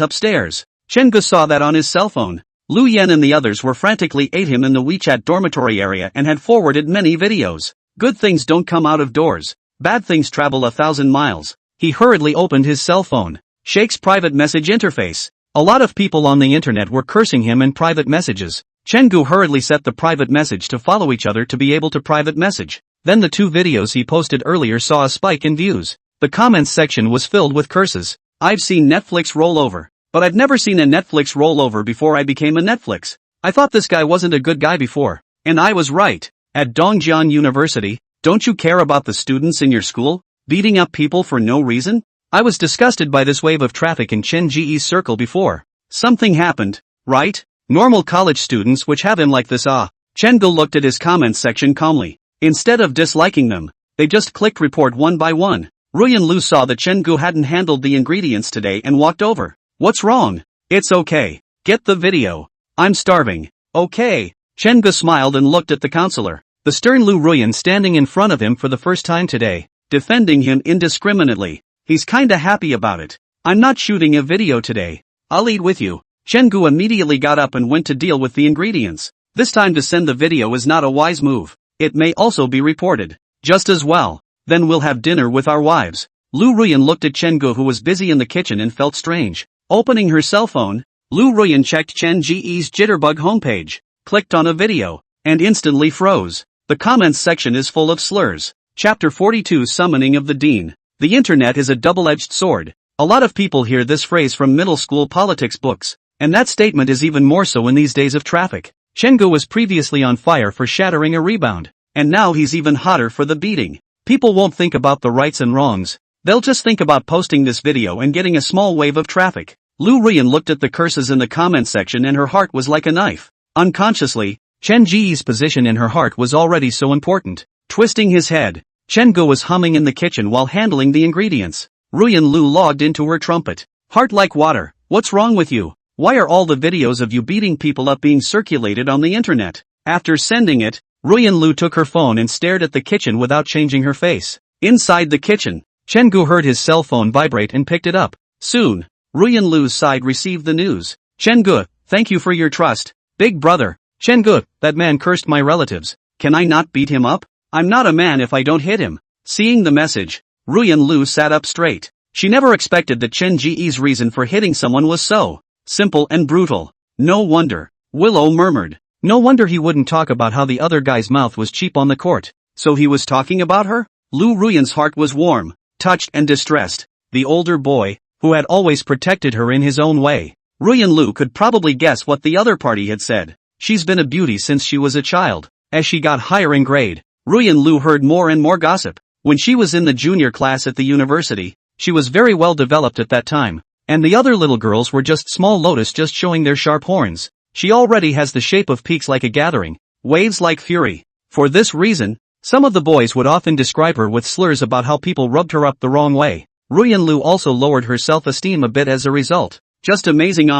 upstairs, Chenggu saw that on his cell phone. Lu Yan and the others were frantically at him in the WeChat dormitory area and had forwarded many videos. Good things don't come out of doors. Bad things travel 1,000 miles. He hurriedly opened his cell phone. Shake's private message interface. A lot of people on the internet were cursing him in private messages. Chenggu hurriedly set the private message to follow each other to be able to private message. Then the two videos he posted earlier saw a spike in views. The comments section was filled with curses. I've seen Netflix roll over, but I've never seen a Netflix roll over before I became a Netflix. I thought this guy wasn't a good guy before. And I was right. At Dongjian University, don't you care about the students in your school, beating up people for no reason? I was disgusted by this wave of traffic in Chen Ji's circle before. Something happened, right? Normal college students which have him like this Chenggu looked at his comments section calmly. Instead of disliking them, they just clicked report one by one. Ruyan Lu saw that Chenggu hadn't handled the ingredients today and walked over. What's wrong? It's okay. Get the video. I'm starving. Okay. Chenggu smiled and looked at the counselor. The stern Lu Ruyan standing in front of him for the first time today, defending him indiscriminately. He's kinda happy about it. I'm not shooting a video today. I'll eat with you. Chenggu immediately got up and went to deal with the ingredients. This time to send the video is not a wise move. It may also be reported. Just as well. Then we'll have dinner with our wives. Lu Ruyan looked at Chenggu who was busy in the kitchen and felt strange. Opening her cell phone, Lu Ruyan checked Chen Ji's Jitterbug homepage, clicked on a video, and instantly froze. The comments section is full of slurs. Chapter 42 Summoning of the Dean. The internet is a double-edged sword. A lot of people hear this phrase from middle school politics books, and that statement is even more so in these days of traffic. Chenggu was previously on fire for shattering a rebound, and now he's even hotter for the beating. People won't think about the rights and wrongs. They'll just think about posting this video and getting a small wave of traffic. Lu Ruyan looked at the curses in the comments section and her heart was like a knife. Unconsciously, Chen Ji's position in her heart was already so important. Twisting his head, Chenggu was humming in the kitchen while handling the ingredients. Ruyan Lu logged into her trumpet. Heart like water, what's wrong with you? Why are all the videos of you beating people up being circulated on the internet? After sending it, Ruyan Lu took her phone and stared at the kitchen without changing her face. Inside the kitchen, Chenggu heard his cell phone vibrate and picked it up. Soon, Ruyan Lu's side received the news. Chenggu, thank you for your trust. Big brother. Chenggu, that man cursed my relatives. Can I not beat him up? I'm not a man if I don't hit him. Seeing the message, Ruyan Lu sat up straight. She never expected that Chen Ji's reason for hitting someone was so simple and brutal. No wonder. Willow murmured. No wonder he wouldn't talk about how the other guy's mouth was cheap on the court. So he was talking about her? Lu Ruyan's heart was warm, touched and distressed. The older boy, who had always protected her in his own way. Ruyan Lu could probably guess what the other party had said. She's been a beauty since she was a child. As she got higher in grade, Ruyan Lu heard more and more gossip. When she was in the junior class at the university, she was very well developed at that time, and the other little girls were just small lotus just showing their sharp horns. She already has the shape of peaks like a gathering, waves like fury. For this reason, some of the boys would often describe her with slurs about how people rubbed her up the wrong way. Ruyan Lu also lowered her self-esteem a bit as a result. Just amazing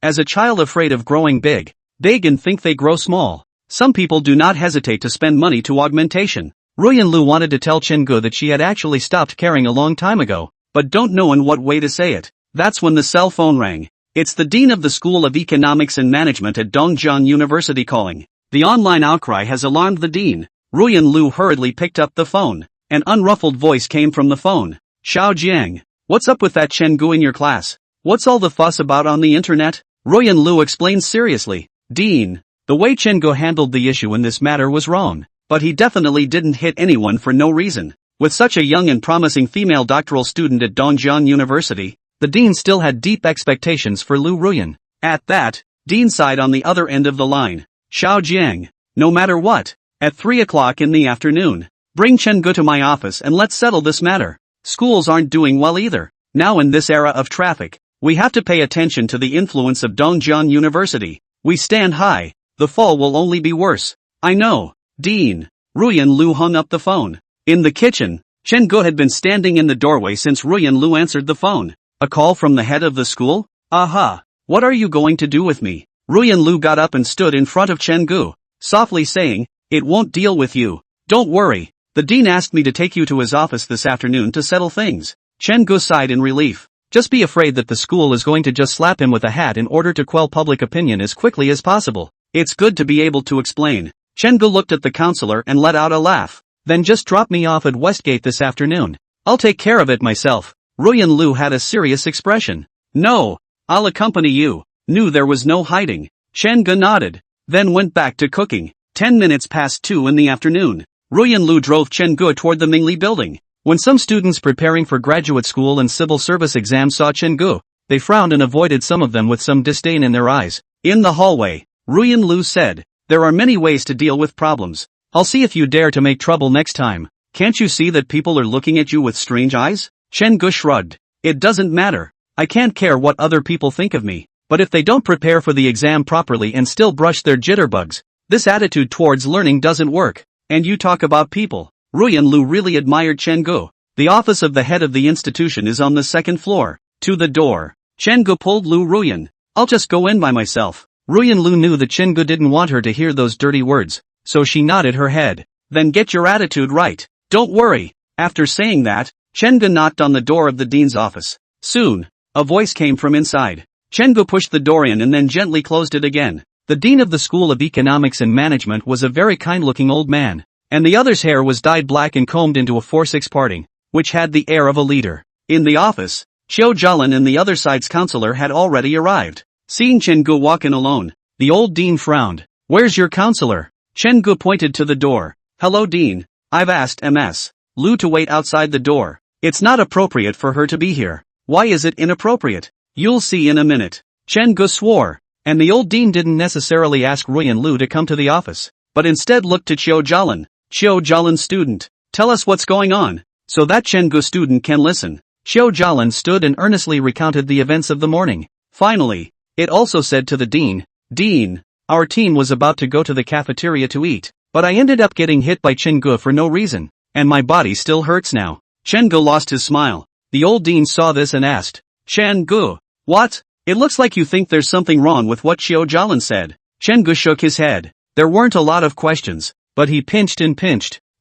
As a child afraid of growing big and think they grow small. Some people do not hesitate to spend money to augmentation. Ruyan Lu wanted to tell Chenggu that she had actually stopped caring a long time ago, but don't know in what way to say it. That's when the cell phone rang. It's the dean of the School of Economics and Management at Dongjiang University calling. The online outcry has alarmed the dean. Ruyan Lu hurriedly picked up the phone. An unruffled voice came from the phone. Xiao Jiang. What's up with that Chen Gu in your class? What's all the fuss about on the internet? Ruyan Lu explained seriously. Dean. The way Chen Gu handled the issue in this matter was wrong. But he definitely didn't hit anyone for no reason. With such a young and promising female doctoral student at Dongjiang University, the dean still had deep expectations for Lu Ruyan. At that, Dean sighed on the other end of the line. Xiao Jiang. No matter what. At 3 o'clock in the afternoon. Bring Chen Gu to my office and let's settle this matter. Schools aren't doing well either. Now in this era of traffic, we have to pay attention to the influence of Dongjiang University. We stand high. The fall will only be worse. I know. Dean. Ruyan Lu hung up the phone. In the kitchen, Chen Gu had been standing in the doorway since Ruyan Lu answered the phone. A call from the head of the school? Aha. What are you going to do with me? Ruyan Lu got up and stood in front of Chen Gu, softly saying, it won't deal with you. Don't worry. The dean asked me to take you to his office this afternoon to settle things. Chen Gu sighed in relief. Just be afraid that the school is going to just slap him with a hat in order to quell public opinion as quickly as possible. It's good to be able to explain. Chen Gu looked at the counselor and let out a laugh. Then just drop me off at Westgate this afternoon. I'll take care of it myself. Ruyan Lu had a serious expression. No, I'll accompany you. Knew there was no hiding. Chen Gu nodded, then went back to cooking. 10 minutes past 2 in the afternoon. Ruyan Lu drove Chen Gu toward the Mingli building. When some students preparing for graduate school and civil service exams saw Chen Gu, they frowned and avoided some of them with some disdain in their eyes. In the hallway, Ruyan Lu said, there are many ways to deal with problems. I'll see if you dare to make trouble next time. Can't you see that people are looking at you with strange eyes? Chen Gu shrugged. It doesn't matter. I can't care what other people think of me. But if they don't prepare for the exam properly and still brush their jitterbugs, this attitude towards learning doesn't work. And you talk about people. Ruyan Lu really admired Chen Gu. The office of the head of the institution is on the second floor. To the door. Chen Gu pulled Lu Ruyan. I'll just go in by myself. Ruyan Lu knew that Chen Gu didn't want her to hear those dirty words, so she nodded her head. Then get your attitude right. Don't worry. After saying that, Chen Gu knocked on the door of the dean's office. Soon, a voice came from inside. Chen Gu pushed the door in and then gently closed it again. The dean of the School of Economics and Management was a very kind-looking old man, and the other's hair was dyed black and combed into a 4-6 parting, which had the air of a leader. In the office, Xiao Jialin and the other side's counselor had already arrived. Seeing Chen Gu walk in alone, the old dean frowned. Where's your counselor? Chen Gu pointed to the door. Hello dean, I've asked Ms. Lu to wait outside the door. It's not appropriate for her to be here. Why is it inappropriate? You'll see in a minute. Chen Gu swore. And the old dean didn't necessarily ask Ruyan Lu to come to the office, but instead looked to Xiao Jialin. Xiao Jialin student, tell us what's going on, so that Chen Gu student can listen. Xiao Jialin stood and earnestly recounted the events of the morning. Finally, it also said to the dean, Dean, our team was about to go to the cafeteria to eat, but I ended up getting hit by Chen Gu for no reason, and my body still hurts now. Chen Gu lost his smile. The old dean saw this and asked, Chen Gu, what? It looks like you think there's something wrong with what Xiao Jialin said. Chen Gu shook his head. There weren't a lot of questions, but he pinched,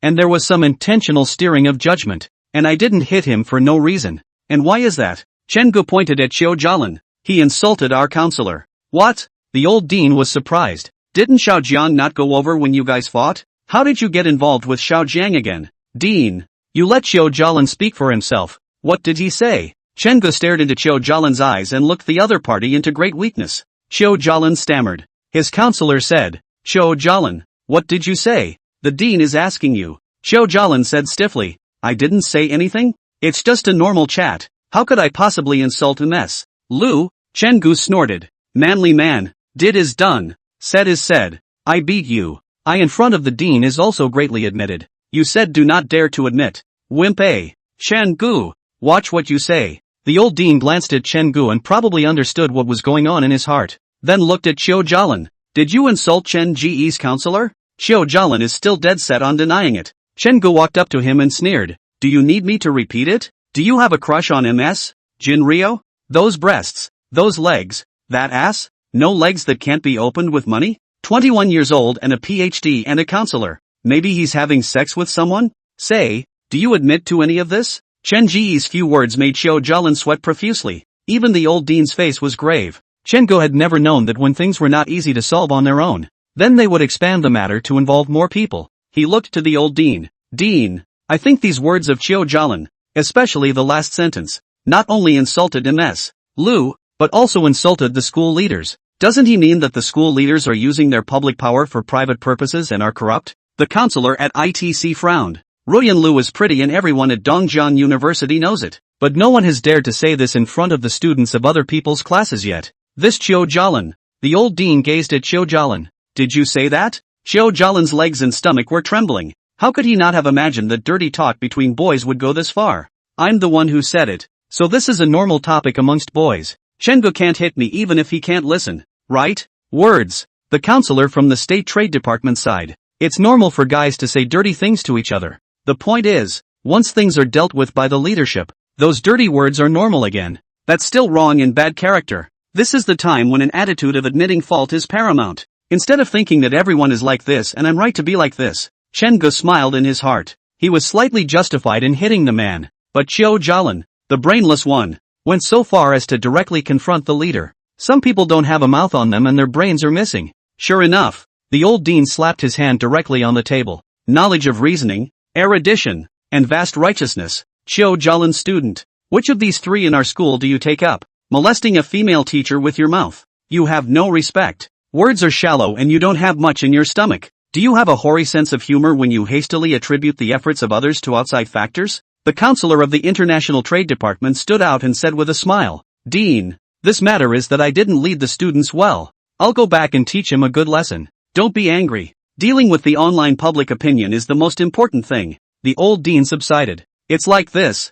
and there was some intentional steering of judgment, and I didn't hit him for no reason. And why is that? Chen Gu pointed at Xiao Jialin. He insulted our counselor. What? The old dean was surprised. Didn't Xiao Jiang not go over when you guys fought? How did you get involved with Xiao Jiang again? Dean, you let Xiao Jialin speak for himself. What did he say? Chen Gu stared into Xiao Jialin's eyes and looked the other party into great weakness. Xiao Jialin stammered. His counselor said, Xiao Jialin, what did you say? The dean is asking you. Xiao Jialin said stiffly. I didn't say anything? It's just a normal chat. How could I possibly insult Ms. Lu? Chen Gu snorted. Manly man, did is done. Said is said. I beat you. I in front of the dean is also greatly admitted. You said do not dare to admit. Wimp A. Chen Gu, watch what you say. The old dean glanced at Chen Gu and probably understood what was going on in his heart, then looked at Xiao Jialin. Did you insult Chen Ge's counselor? Xiao Jialin is still dead set on denying it. Chen Gu walked up to him and sneered. Do you need me to repeat it? Do you have a crush on Ms. Jin Rio? Those breasts, those legs, that ass? No legs that can't be opened with money? 21 years old and a PhD and a counselor. Maybe he's having sex with someone? Say, do you admit to any of this? Chen Ji's few words made Xiao Jialin sweat profusely. Even the old dean's face was grave. Chen-go had never known that when things were not easy to solve on their own, then they would expand the matter to involve more people. He looked to the old dean. Dean, I think these words of Qiu Jialin, especially the last sentence, not only insulted Ms. Lu, but also insulted the school leaders. Doesn't he mean that the school leaders are using their public power for private purposes and are corrupt? The counselor at ITC frowned. Ruyan Lu is pretty and everyone at Dongjian University knows it. But no one has dared to say this in front of the students of other people's classes yet. This Qiu Jialin. The old dean gazed at Qiu Jialin. Did you say that? Qiu Jialin's legs and stomach were trembling. How could he not have imagined that dirty talk between boys would go this far? I'm the one who said it. So this is a normal topic amongst boys. Chen-go can't hit me even if he can't listen. Right? Words. The counselor from the State Trade Department sighed. It's normal for guys to say dirty things to each other. The point is, once things are dealt with by the leadership, those dirty words are normal again. That's still wrong and bad character. This is the time when an attitude of admitting fault is paramount. Instead of thinking that everyone is like this and I'm right to be like this, Chen-go smiled in his heart. He was slightly justified in hitting the man. But Qiu Jialin, the brainless one, went so far as to directly confront the leader. Some people don't have a mouth on them and their brains are missing. Sure enough, the old dean slapped his hand directly on the table. Knowledge of reasoning, erudition, and vast righteousness. Qiu Jialin student, which of these three in our school do you take up? Molesting a female teacher with your mouth. You have no respect. Words are shallow and you don't have much in your stomach. Do you have a hoary sense of humor when you hastily attribute the efforts of others to outside factors? The counselor of the International Trade Department stood out and said with a smile, Dean, this matter is that I didn't lead the students well. I'll go back and teach him a good lesson. Don't be angry. Dealing with the online public opinion is the most important thing. The old dean subsided. It's like this.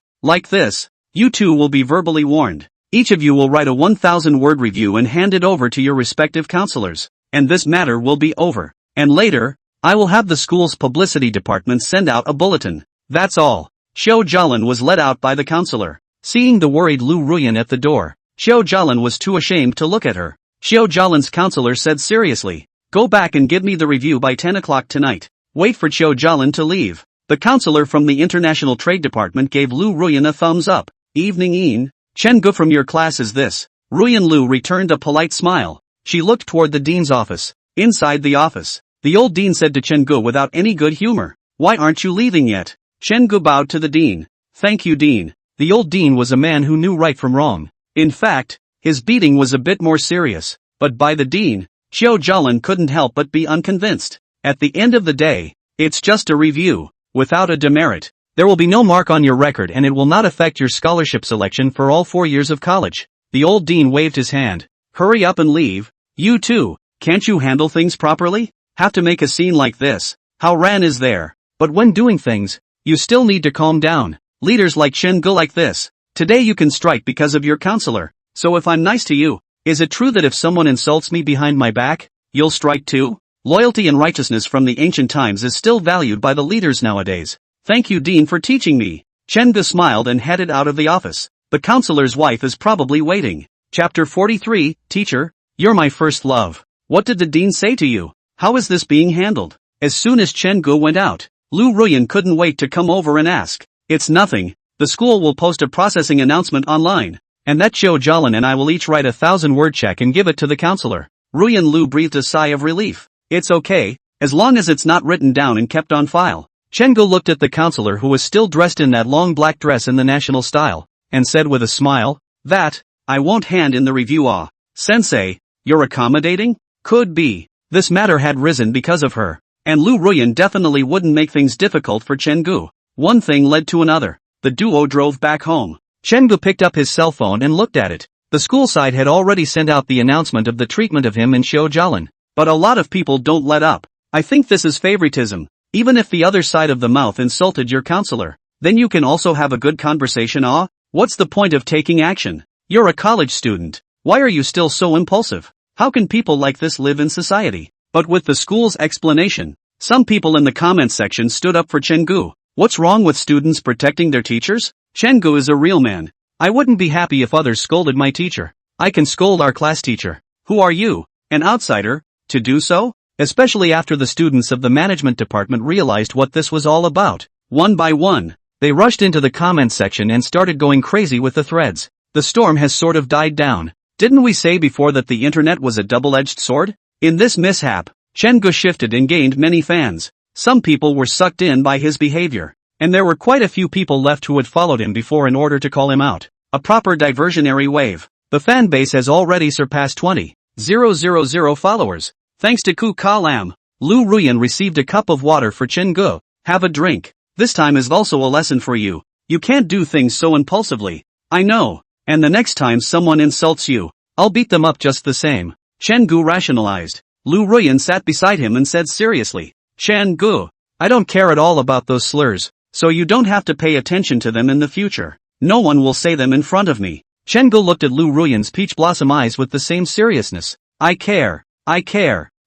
You two will be verbally warned. Each of you will write a 1,000-word review and hand it over to your respective counselors. And this matter will be over. And later, I will have the school's publicity department send out a bulletin. That's all. Qiu Jialin was let out by the counselor. Seeing the worried Lu Ruyan at the door, Qiu Jialin was too ashamed to look at her. Qiu Jialin's counselor said seriously, go back and give me the review by 10 o'clock tonight. Wait for Qiu Jialin to leave. The counselor from the International Trade Department gave Lu Ruyan a thumbs up. Evening Ian. Chen-go from your class is this. Ruyan Lu returned a polite smile. She looked toward the dean's office. Inside the office, the old dean said to Chen-go without any good humor, why aren't you leaving yet? Chen-go bowed to the dean. Thank you, dean. The old dean was a man who knew right from wrong. In fact, his beating was a bit more serious. But by the dean, Qiu Jialin couldn't help but be unconvinced. At the end of the day, it's just a review, without a demerit. There will be no mark on your record and it will not affect your scholarship selection for all 4 years of college. The old dean waved his hand. Hurry up and leave. You too, can't you handle things properly? Have to make a scene like this. How Ran is there. But when doing things, you still need to calm down. Leaders like Chen-go like this. Today you can strike because of your counselor. So if I'm nice to you, is it true that if someone insults me behind my back, you'll strike too? Loyalty and righteousness from the ancient times is still valued by the leaders nowadays. Thank you, dean, for teaching me. Chen-go smiled and headed out of the office. The counselor's wife is probably waiting. Chapter 43, Teacher, you're my first love. What did the dean say to you? How is this being handled? As soon as Chen-go went out, Lu Ruyan couldn't wait to come over and ask. It's nothing. The school will post a processing announcement online. And that Qiu Jialin and I will each write a 1,000-word check and give it to the counselor. Ruyan Lu breathed a sigh of relief. It's okay, as long as it's not written down and kept on file. Chen-go looked at the counselor who was still dressed in that long black dress in the national style, and said with a smile, that, I won't hand in the review. Sensei, you're accommodating? Could be. This matter had risen because of her. And Lu Ruyan definitely wouldn't make things difficult for Chen-go. One thing led to another. The duo drove back home. Chen-go picked up his cell phone and looked at it. The school side had already sent out the announcement of the treatment of him and Qiu Jialin. But a lot of people don't let up. I think this is favoritism. Even if the other side of the mouth insulted your counselor, then you can also have a good conversation. What's the point of taking action? You're a college student. Why are you still so impulsive? How can people like this live in society? But with the school's explanation, some people in the comments section stood up for Chen-go. What's wrong with students protecting their teachers? Chen-go is a real man. I wouldn't be happy if others scolded my teacher. I can scold our class teacher. Who are you, an outsider, to do so? Especially after the students of the management department realized what this was all about. One by one, they rushed into the comments section and started going crazy with the threads. The storm has sort of died down. Didn't we say before that the internet was a double-edged sword? In this mishap, Chen-gu shifted and gained many fans. Some people were sucked in by his behavior, and there were quite a few people left who had followed him before in order to call him out. A proper diversionary wave. The fan base has already surpassed 20,000 followers. Thanks to Ku Ka Lam, Lu Ruyan received a cup of water for Chen-gu. Have a drink. This time is also a lesson for you. You can't do things so impulsively. I know. And the next time someone insults you, I'll beat them up just the same. Chen-gu rationalized. Lu Ruyan sat beside him and said seriously, Chen-gu, I don't care at all about those slurs, so you don't have to pay attention to them in the future. No one will say them in front of me. Chen-gu looked at Lu Ruyan's peach blossom eyes with the same seriousness. I care.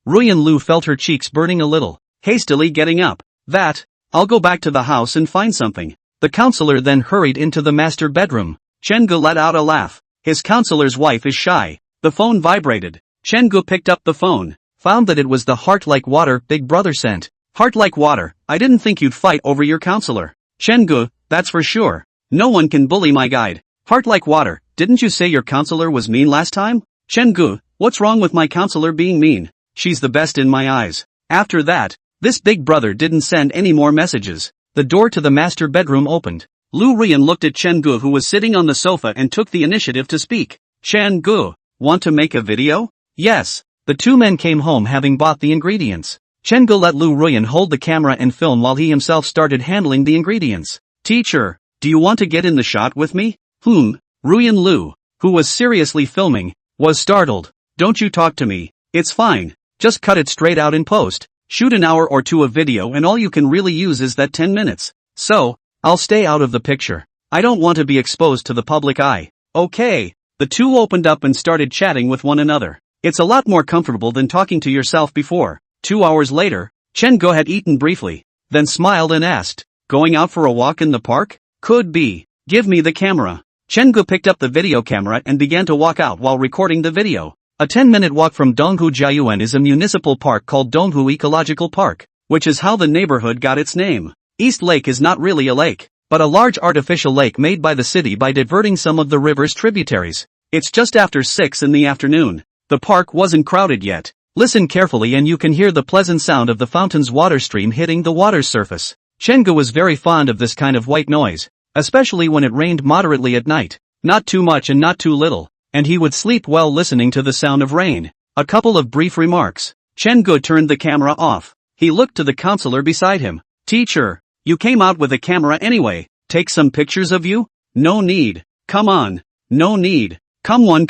Ruyan Lu felt her cheeks burning a little, hastily getting up. I'll go back to the house and find something. The counselor then hurried into the master bedroom. Chen-gu let out a laugh. His counselor's wife is shy. The phone vibrated. Chen-gu picked up the phone, found that it was the Heart Like Water Big Brother sent. Heart Like Water, I didn't think you'd fight over your counselor. Chen-gu, that's for sure. No one can bully my guide. Heart Like Water, didn't you say your counselor was mean last time? Chen-gu, what's wrong with my counselor being mean? She's the best in my eyes. After that, this big brother didn't send any more messages. The door to the master bedroom opened. Lu Ruyan looked at Chen-gu who was sitting on the sofa and took the initiative to speak. Chen-gu, want to make a video? Yes. The two men came home having bought the ingredients. Chen-gu let Lu Ruyan hold the camera and film while he himself started handling the ingredients. Teacher, do you want to get in the shot with me? Ruyan Lu, who was seriously filming, was startled. Don't you talk to me. It's fine. Just cut it straight out in post. Shoot an hour or two of video and all you can really use is that 10 minutes. So, I'll stay out of the picture. I don't want to be exposed to the public eye. Okay. The two opened up and started chatting with one another. It's a lot more comfortable than talking to yourself before. 2 hours later, Chen-gu had eaten briefly, then smiled and asked, going out for a walk in the park? Could be. Give me the camera. Chen-gu picked up the video camera and began to walk out while recording the video. A 10-minute walk from Donghu Jiayuan is a municipal park called Donghu Ecological Park, which is how the neighborhood got its name. East Lake is not really a lake, but a large artificial lake made by the city by diverting some of the river's tributaries. It's just after 6 in the afternoon. The park wasn't crowded yet. Listen carefully and you can hear the pleasant sound of the fountain's water stream hitting the water's surface. Chen-gu was very fond of this kind of white noise, especially when it rained moderately at night. Not too much and not too little, and he would sleep well listening to the sound of rain. A couple of brief remarks. Chen-gu turned the camera off. He looked to the counselor beside him. Teacher, you came out with a camera anyway. Take some pictures of you? No need. Come on. No need. Come one.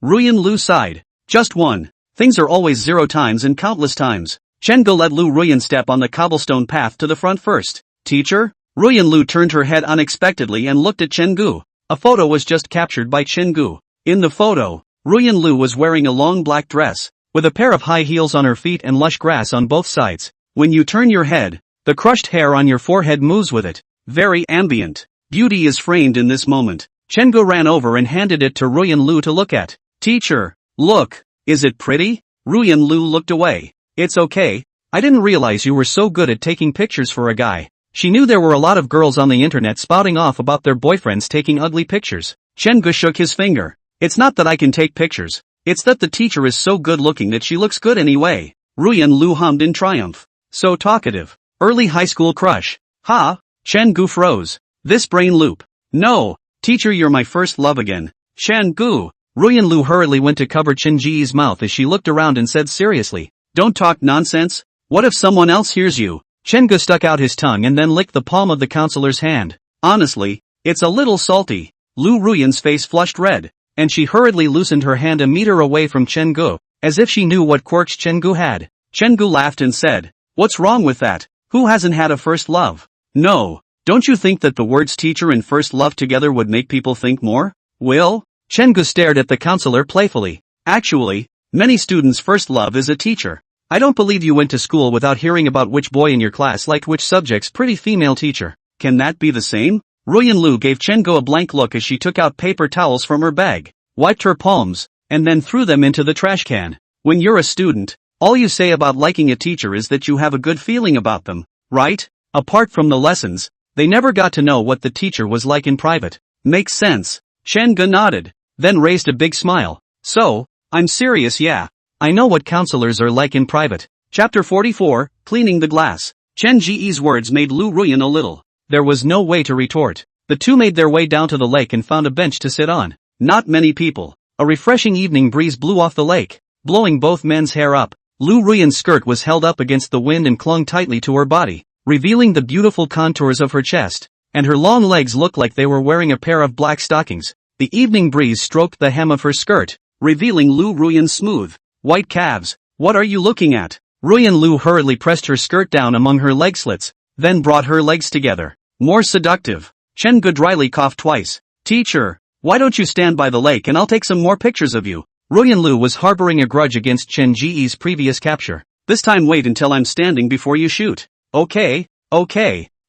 Ruyan Lu sighed. Just one. Things are always 0 times and countless times. Chen-gu let Lu Ruyan step on the cobblestone path to the front first. Teacher? Ruyan Lu turned her head unexpectedly and looked at Chen-gu. A photo was just captured by Chen-gu. In the photo, Ruyan Lu was wearing a long black dress, with a pair of high heels on her feet and lush grass on both sides. When you turn your head, the crushed hair on your forehead moves with it. Very ambient. Beauty is framed in this moment. Chen-gu ran over and handed it to Ruyan Lu to look at. Teacher, look, is it pretty? Ruyan Lu looked away. It's okay. I didn't realize you were so good at taking pictures for a guy. She knew there were a lot of girls on the internet spouting off about their boyfriends taking ugly pictures. Chen-gu shook his finger. It's not that I can take pictures. It's that the teacher is so good looking that she looks good anyway. Ruyan Lu hummed in triumph. So talkative. Early high school crush. Ha? Chen-gu froze. This brain loop. No. Teacher, you're my first love again. Chen-gu. Ruyan Lu hurriedly went to cover Chen Ji's mouth as she looked around and said seriously. Don't talk nonsense. What if someone else hears you? Chen-gu stuck out his tongue and then licked the palm of the counselor's hand. Honestly, it's a little salty. Lu Ruyan's face flushed red, and she hurriedly loosened her hand a meter away from Chen-gu, as if she knew what quirks Chen-gu had. Chen-gu laughed and said, what's wrong with that? Who hasn't had a first love? No. Don't you think that the words teacher and first love together would make people think more? Will? Chen-gu stared at the counselor playfully. Actually, many students' first love is a teacher. I don't believe you went to school without hearing about which boy in your class liked which subject's pretty female teacher. Can that be the same? Ruyan Lu gave Chen-gu a blank look as she took out paper towels from her bag, wiped her palms, and then threw them into the trash can. When you're a student, all you say about liking a teacher is that you have a good feeling about them, right? Apart from the lessons, they never got to know what the teacher was like in private. Makes sense. Chen-gu nodded. then raised a big smile. So, I'm serious, yeah. I know what counselors are like in private. Chapter 44, Cleaning the Glass. Chen Ji's words made Lu Ruyan a little. There was no way to retort. The two made their way down to the lake and found a bench to sit on. Not many people. A refreshing evening breeze blew off the lake, blowing both men's hair up. Lu Ruyan's skirt was held up against the wind and clung tightly to her body, revealing the beautiful contours of her chest, and her long legs looked like they were wearing a pair of black stockings. The evening breeze stroked the hem of her skirt, revealing Lu Ruyan's smooth, white calves. What are you looking at? Ruyan Lu hurriedly pressed her skirt down among her leg slits, then brought her legs together. More seductive. Chen Gu dryly coughed twice. Teacher, why don't you stand by the lake and I'll take some more pictures of you? Ruyan Lu was harboring a grudge against Chen Ji's previous capture. This time wait until I'm standing before you shoot. Okay.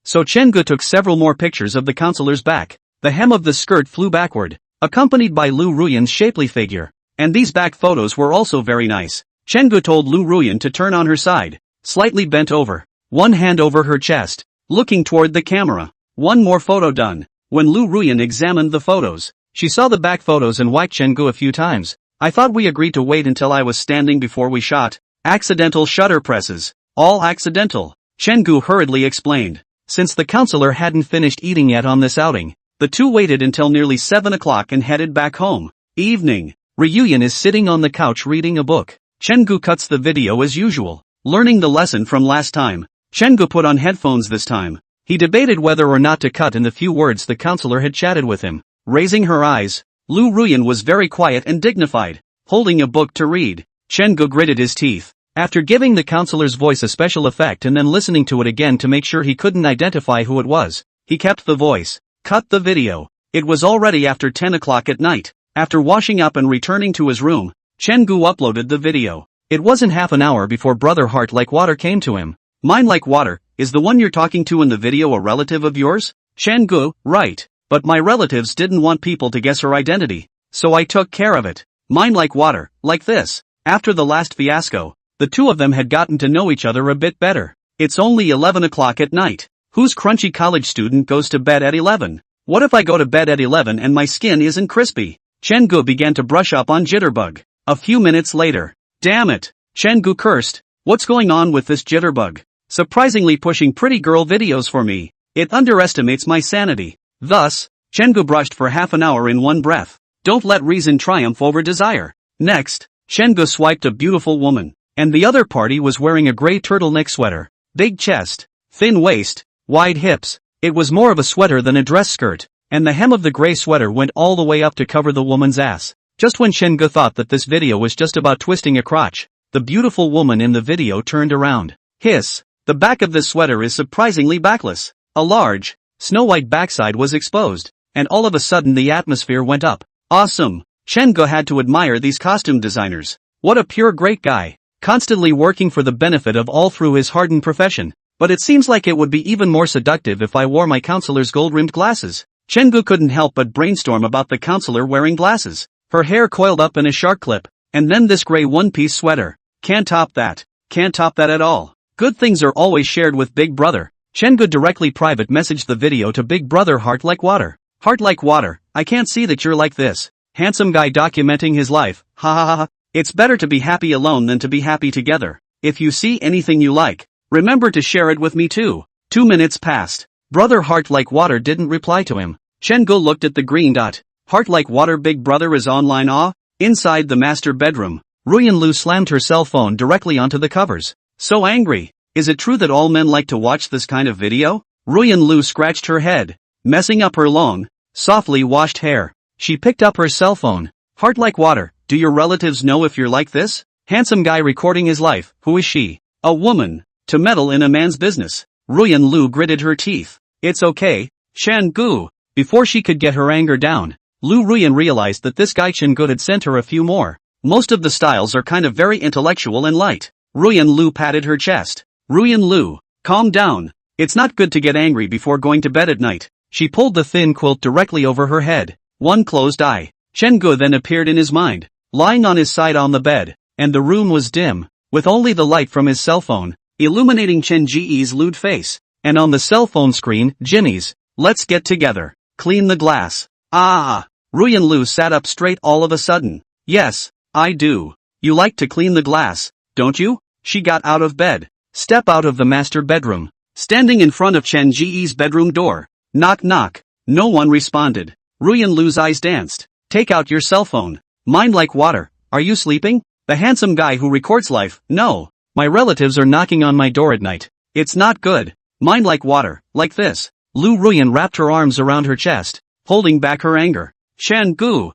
So Chen Gu took several more pictures of the counselor's back. The hem of the skirt flew backward, accompanied by Lu Ruyan's shapely figure. And these back photos were also very nice. Chen Gu told Lu Ruyan to turn on her side, slightly bent over, one hand over her chest, looking toward the camera. One more photo done. When Lu Ruyan examined the photos, she saw the back photos and whacked Chen Gu a few times. I thought we agreed to wait until I was standing before we shot. Accidental shutter presses. All accidental. Chen Gu hurriedly explained. Since the counselor hadn't finished eating yet on this outing, the two waited until nearly 7 o'clock and headed back home. Evening. Ryuyan is sitting on the couch reading a book. Chen Gu cuts the video as usual, learning the lesson from last time. Chen Gu put on headphones this time. He debated whether or not to cut in the few words the counselor had chatted with him. Raising her eyes, Lu Ruyan was very quiet and dignified, holding a book to read. Chen Gu gritted his teeth. After giving the counselor's voice a special effect and then listening to it again to make sure he couldn't identify who it was, he kept the voice. Cut the video. It was already after 10 o'clock at night. After washing up and returning to his room, Chen Gu uploaded the video. It wasn't half an hour before Brother Heart Like Water came to him. Mine Like Water, is the one you're talking to in the video a relative of yours? Chen Gu, right. But my relatives didn't want people to guess her identity, so I took care of it. Mine Like Water, like this. After the last fiasco, the two of them had gotten to know each other a bit better. It's only 11 o'clock at night. Whose crunchy college student goes to bed at 11? What if I go to bed at 11 and my skin isn't crispy? Chen Gu began to brush up on Jitterbug. A few minutes later. Damn it! Chen Gu cursed. What's going on with this Jitterbug? Surprisingly pushing pretty girl videos for me. It underestimates my sanity. Thus, Chen Gu brushed for half an hour in one breath. Don't let reason triumph over desire. Next, Chen Gu swiped a beautiful woman. And the other party was wearing a gray turtleneck sweater. Big chest, thin waist, wide hips. It was more of a sweater than a dress skirt. And the hem of the gray sweater went all the way up to cover the woman's ass. Just when Chen Gu thought that this video was just about twisting a crotch, the beautiful woman in the video turned around. Hiss. The back of this sweater is surprisingly backless. A large, snow-white backside was exposed, and all of a sudden the atmosphere went up. Awesome. Chen Gu had to admire these costume designers. What a pure great guy. Constantly working for the benefit of all through his hardened profession. But it seems like it would be even more seductive if I wore my counselor's gold-rimmed glasses. Chen Gu couldn't help but brainstorm about the counselor wearing glasses. Her hair coiled up in a shark clip, and then this gray one-piece sweater. Can't top that. Can't top that at all. Good things are always shared with Big Brother. Chen Gu directly private messaged the video to Big Brother Heart Like Water. Heart Like Water, I can't see that you're like this. Handsome guy documenting his life, ha ha ha. It's better to be happy alone than to be happy together. If you see anything you like, remember to share it with me too. 2 minutes passed. Brother Heart Like Water didn't reply to him. Chen Gu looked at the green dot. Heart Like Water Big Brother is online. Inside the master bedroom, Ruyan Lu slammed her cell phone directly onto the covers. So angry. Is it true that all men like to watch this kind of video? Ruyan Lu scratched her head, messing up her long, softly washed hair. She picked up her cell phone. Heart Like Water, do your relatives know if you're like this? Handsome guy recording his life, who is she? A woman. To meddle in a man's business. Ruyan Lu gritted her teeth. It's okay, Chen Gu. Before she could get her anger down, Lu Ruyan realized that this guy Chen Gu had sent her a few more. Most of the styles are kind of very intellectual and light. Ruyan Lu patted her chest. Ruyan Lu, calm down. It's not good to get angry before going to bed at night. She pulled the thin quilt directly over her head. One closed eye. Chen Gu then appeared in his mind, lying on his side on the bed, and the room was dim, with only the light from his cell phone, illuminating Chen Ji's lewd face. And on the cell phone screen, Jinny's, let's get together. Clean the glass. Ah! Ruyan Lu sat up straight all of a sudden. Yes, I do. You like to clean the glass, don't you? She got out of bed. Step out of the master bedroom. Standing in front of Chen Ji's bedroom door. Knock knock. No one responded. Ruyan Lu's eyes danced. Take out your cell phone. Mind like water. Are you sleeping? The handsome guy who records life. No. My relatives are knocking on my door at night. It's not good. Mind like water, like this. Lu Ruyan wrapped her arms around her chest, holding back her anger. Chen Gu.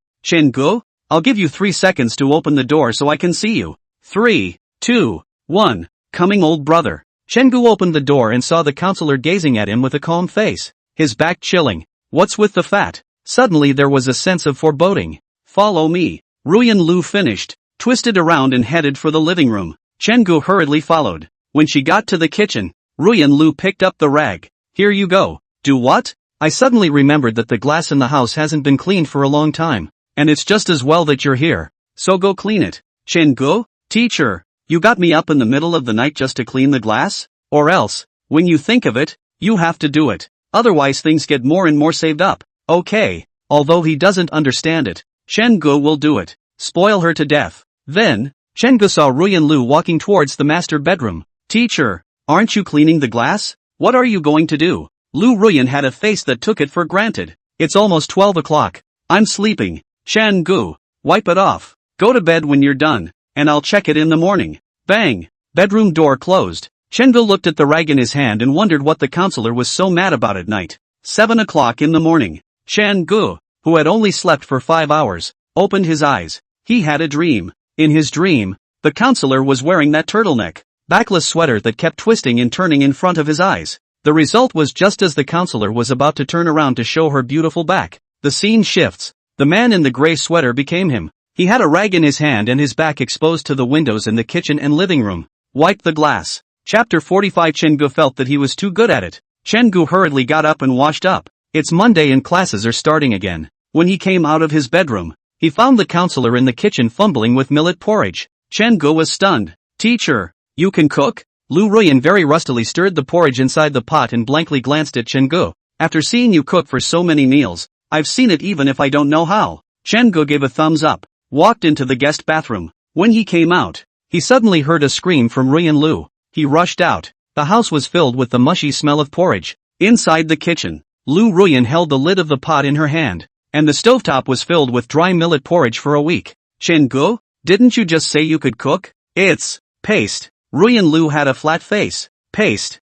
I'll give you 3 seconds to open the door so I can see you. 3, 2, 1. Coming old brother. Chen Gu opened the door and saw the counselor gazing at him with a calm face, his back chilling. What's with the fat? Suddenly there was a sense of foreboding. Follow me. Ruyan Lu finished, twisted around and headed for the living room. Chen Gu hurriedly followed. When she got to the kitchen, Ruyan Lu picked up the rag. Here you go. Do what? I suddenly remembered that the glass in the house hasn't been cleaned for a long time. And it's just as well that you're here. So go clean it. Chen Gu? Teacher, you got me up in the middle of the night just to clean the glass? Or else, when you think of it, you have to do it. Otherwise things get more and more saved up. Okay. Although he doesn't understand it, Chen Gu will do it. Spoil her to death. Then, Chen Gu saw Ruyan Lu walking towards the master bedroom. Teacher, aren't you cleaning the glass? What are you going to do? Lu Ruyan had a face that took it for granted. It's almost 12 o'clock. I'm sleeping. Chen Gu, wipe it off. Go to bed when you're done, and I'll check it in the morning. Bang! Bedroom door closed. Chen Gu looked at the rag in his hand and wondered what the counselor was so mad about at night. 7 o'clock in the morning. Chen Gu, who had only slept for 5 hours, opened his eyes. He had a dream. In his dream, the counselor was wearing that turtleneck, backless sweater that kept twisting and turning in front of his eyes. The result was just as the counselor was about to turn around to show her beautiful back. The scene shifts. The man in the gray sweater became him. He had a rag in his hand and his back exposed to the windows in the kitchen and living room. Wipe the glass. Chapter 45. Chen Gu felt that he was too good at it. Chen Gu hurriedly got up and washed up. It's Monday and classes are starting again. When he came out of his bedroom, he found the counselor in the kitchen fumbling with millet porridge. Chen Gu was stunned. Teacher, you can cook? Lu Ruyan very rustily stirred the porridge inside the pot and blankly glanced at Chen Gu. After seeing you cook for so many meals, I've seen it even if I don't know how. Chen Gu gave a thumbs up, walked into the guest bathroom. When he came out, he suddenly heard a scream from Ruyan Lu. He rushed out. The house was filled with the mushy smell of porridge. Inside the kitchen, Lu Ruyan held the lid of the pot in her hand, and the stovetop was filled with dry millet porridge for a week. Chen Gu, didn't you just say you could cook? It's paste. Ruyan Lu had a flat face. Paste.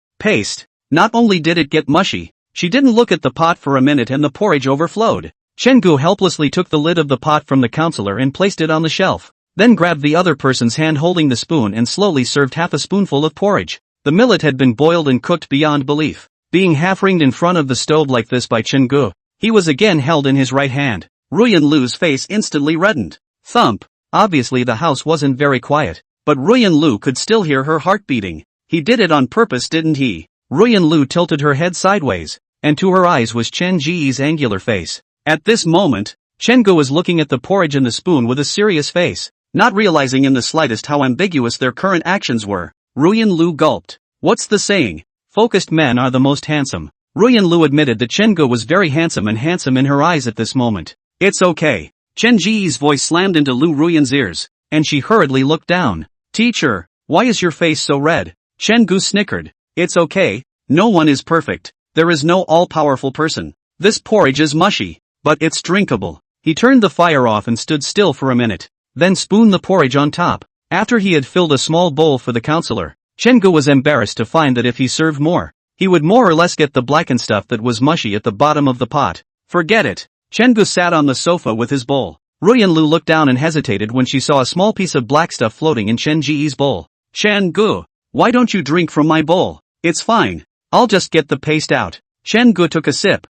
Not only did it get mushy, she didn't look at the pot for a minute and the porridge overflowed. Chen Gu helplessly took the lid of the pot from the counselor and placed it on the shelf, then grabbed the other person's hand holding the spoon and slowly served half a spoonful of porridge. The millet had been boiled and cooked beyond belief. Being half-ringed in front of the stove like this by Chen Gu, he was again held in his right hand. Ruyan Lu's face instantly reddened. Thump. Obviously the house wasn't very quiet, but Ruyan Lu could still hear her heart beating. He did it on purpose, didn't he? Ruyan Lu tilted her head sideways, and to her eyes was Chen Ji's angular face. At this moment, Chen Gu was looking at the porridge and the spoon with a serious face, not realizing in the slightest how ambiguous their current actions were. Ruyan Lu gulped. What's the saying? Focused men are the most handsome. Ruyan Lu admitted that Chen Gu was very handsome and handsome in her eyes at this moment. It's okay. Chen Ji's voice slammed into Lu Ruyan's ears, and she hurriedly looked down. Teacher, why is your face so red? Chen Gu snickered. It's okay. No one is perfect. There is no all-powerful person. This porridge is mushy, but it's drinkable. He turned the fire off and stood still for a minute, then spooned the porridge on top. After he had filled a small bowl for the counselor, Chen Gu was embarrassed to find that if he served more, he would more or less get the blackened stuff that was mushy at the bottom of the pot. Forget it. Chen Gu sat on the sofa with his bowl. Ruyan Lu looked down and hesitated when she saw a small piece of black stuff floating in Chen Ji's bowl. Chen Gu, why don't you drink from my bowl? It's fine. I'll just get the paste out. Chen Gu took a sip.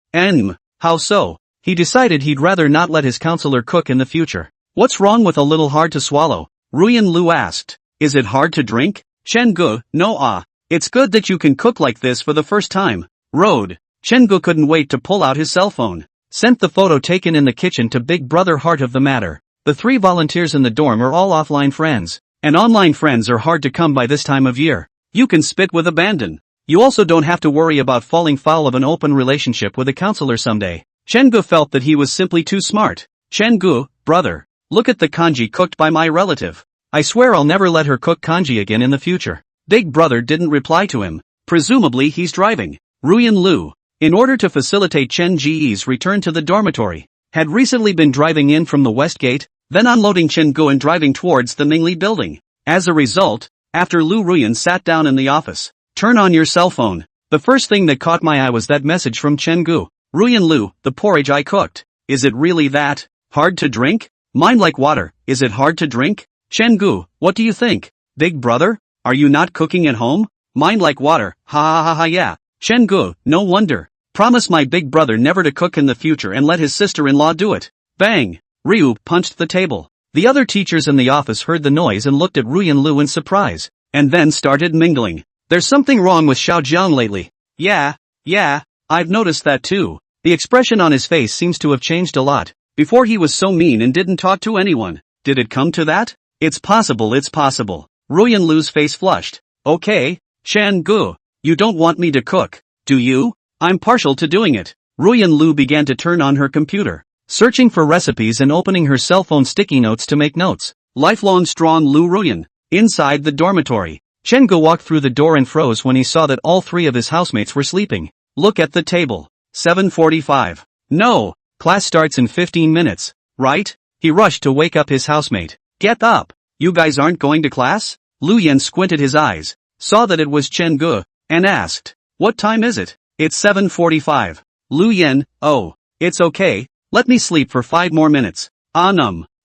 How so? He decided he'd rather not let his counselor cook in the future. What's wrong with a little hard to swallow? Ruyan Lu asked. Is it hard to drink? Chen Gu, no it's good that you can cook like this for the first time. Road. Chen Gu couldn't wait to pull out his cell phone. Sent the photo taken in the kitchen to Big Brother Heart of the matter. The 3 volunteers in the dorm are all offline friends, and online friends are hard to come by this time of year. You can spit with abandon. You also don't have to worry about falling foul of an open relationship with a counselor someday. Chen-gu felt that he was simply too smart. Chen-gu, brother, look at the kanji cooked by my relative. I swear I'll never let her cook kanji again in the future. Big brother didn't reply to him. Presumably he's driving. Ruyan Lu, in order to facilitate Chen Ji's return to the dormitory, had recently been driving in from the west gate, then unloading Chen-gu and driving towards the Mingli building. As a result, after Lu Ruyan sat down in the office, turn on your cell phone. The first thing that caught my eye was that message from Chen-gu. Ruyan Lu, the porridge I cooked. Is it really that hard to drink? Mine like water. Is it hard to drink? Chen-gu, what do you think? Big brother, are you not cooking at home? Mine like water. Ha ha ha ha yeah. Chen-gu, no wonder. Promise my big brother never to cook in the future and let his sister-in-law do it. Bang! Ryu punched the table. The other teachers in the office heard the noise and looked at Ruyan Lu in surprise, and then started mingling. There's something wrong with Xiao Jiang lately. Yeah, I've noticed that too. The expression on his face seems to have changed a lot. Before he was so mean and didn't talk to anyone. Did it come to that? It's possible. Ruyan Lu's face flushed. Okay, Chen-gu, you don't want me to cook, do you? I'm partial to doing it. Ruyan Lu began to turn on her computer, searching for recipes and opening her cell phone sticky notes to make notes. Lifelong strong Lu Ruyan. Inside the dormitory, Chen-gu walked through the door and froze when he saw that all three of his housemates were sleeping. Look at the table. 7:45. No, class starts in 15 minutes, right? He rushed to wake up his housemate. Get up! You guys aren't going to class? Lu Yan squinted his eyes, saw that it was Chen-gu, and asked, what time is it? It's 7:45. Lu Yan, oh, it's okay, let me sleep for 5 more minutes.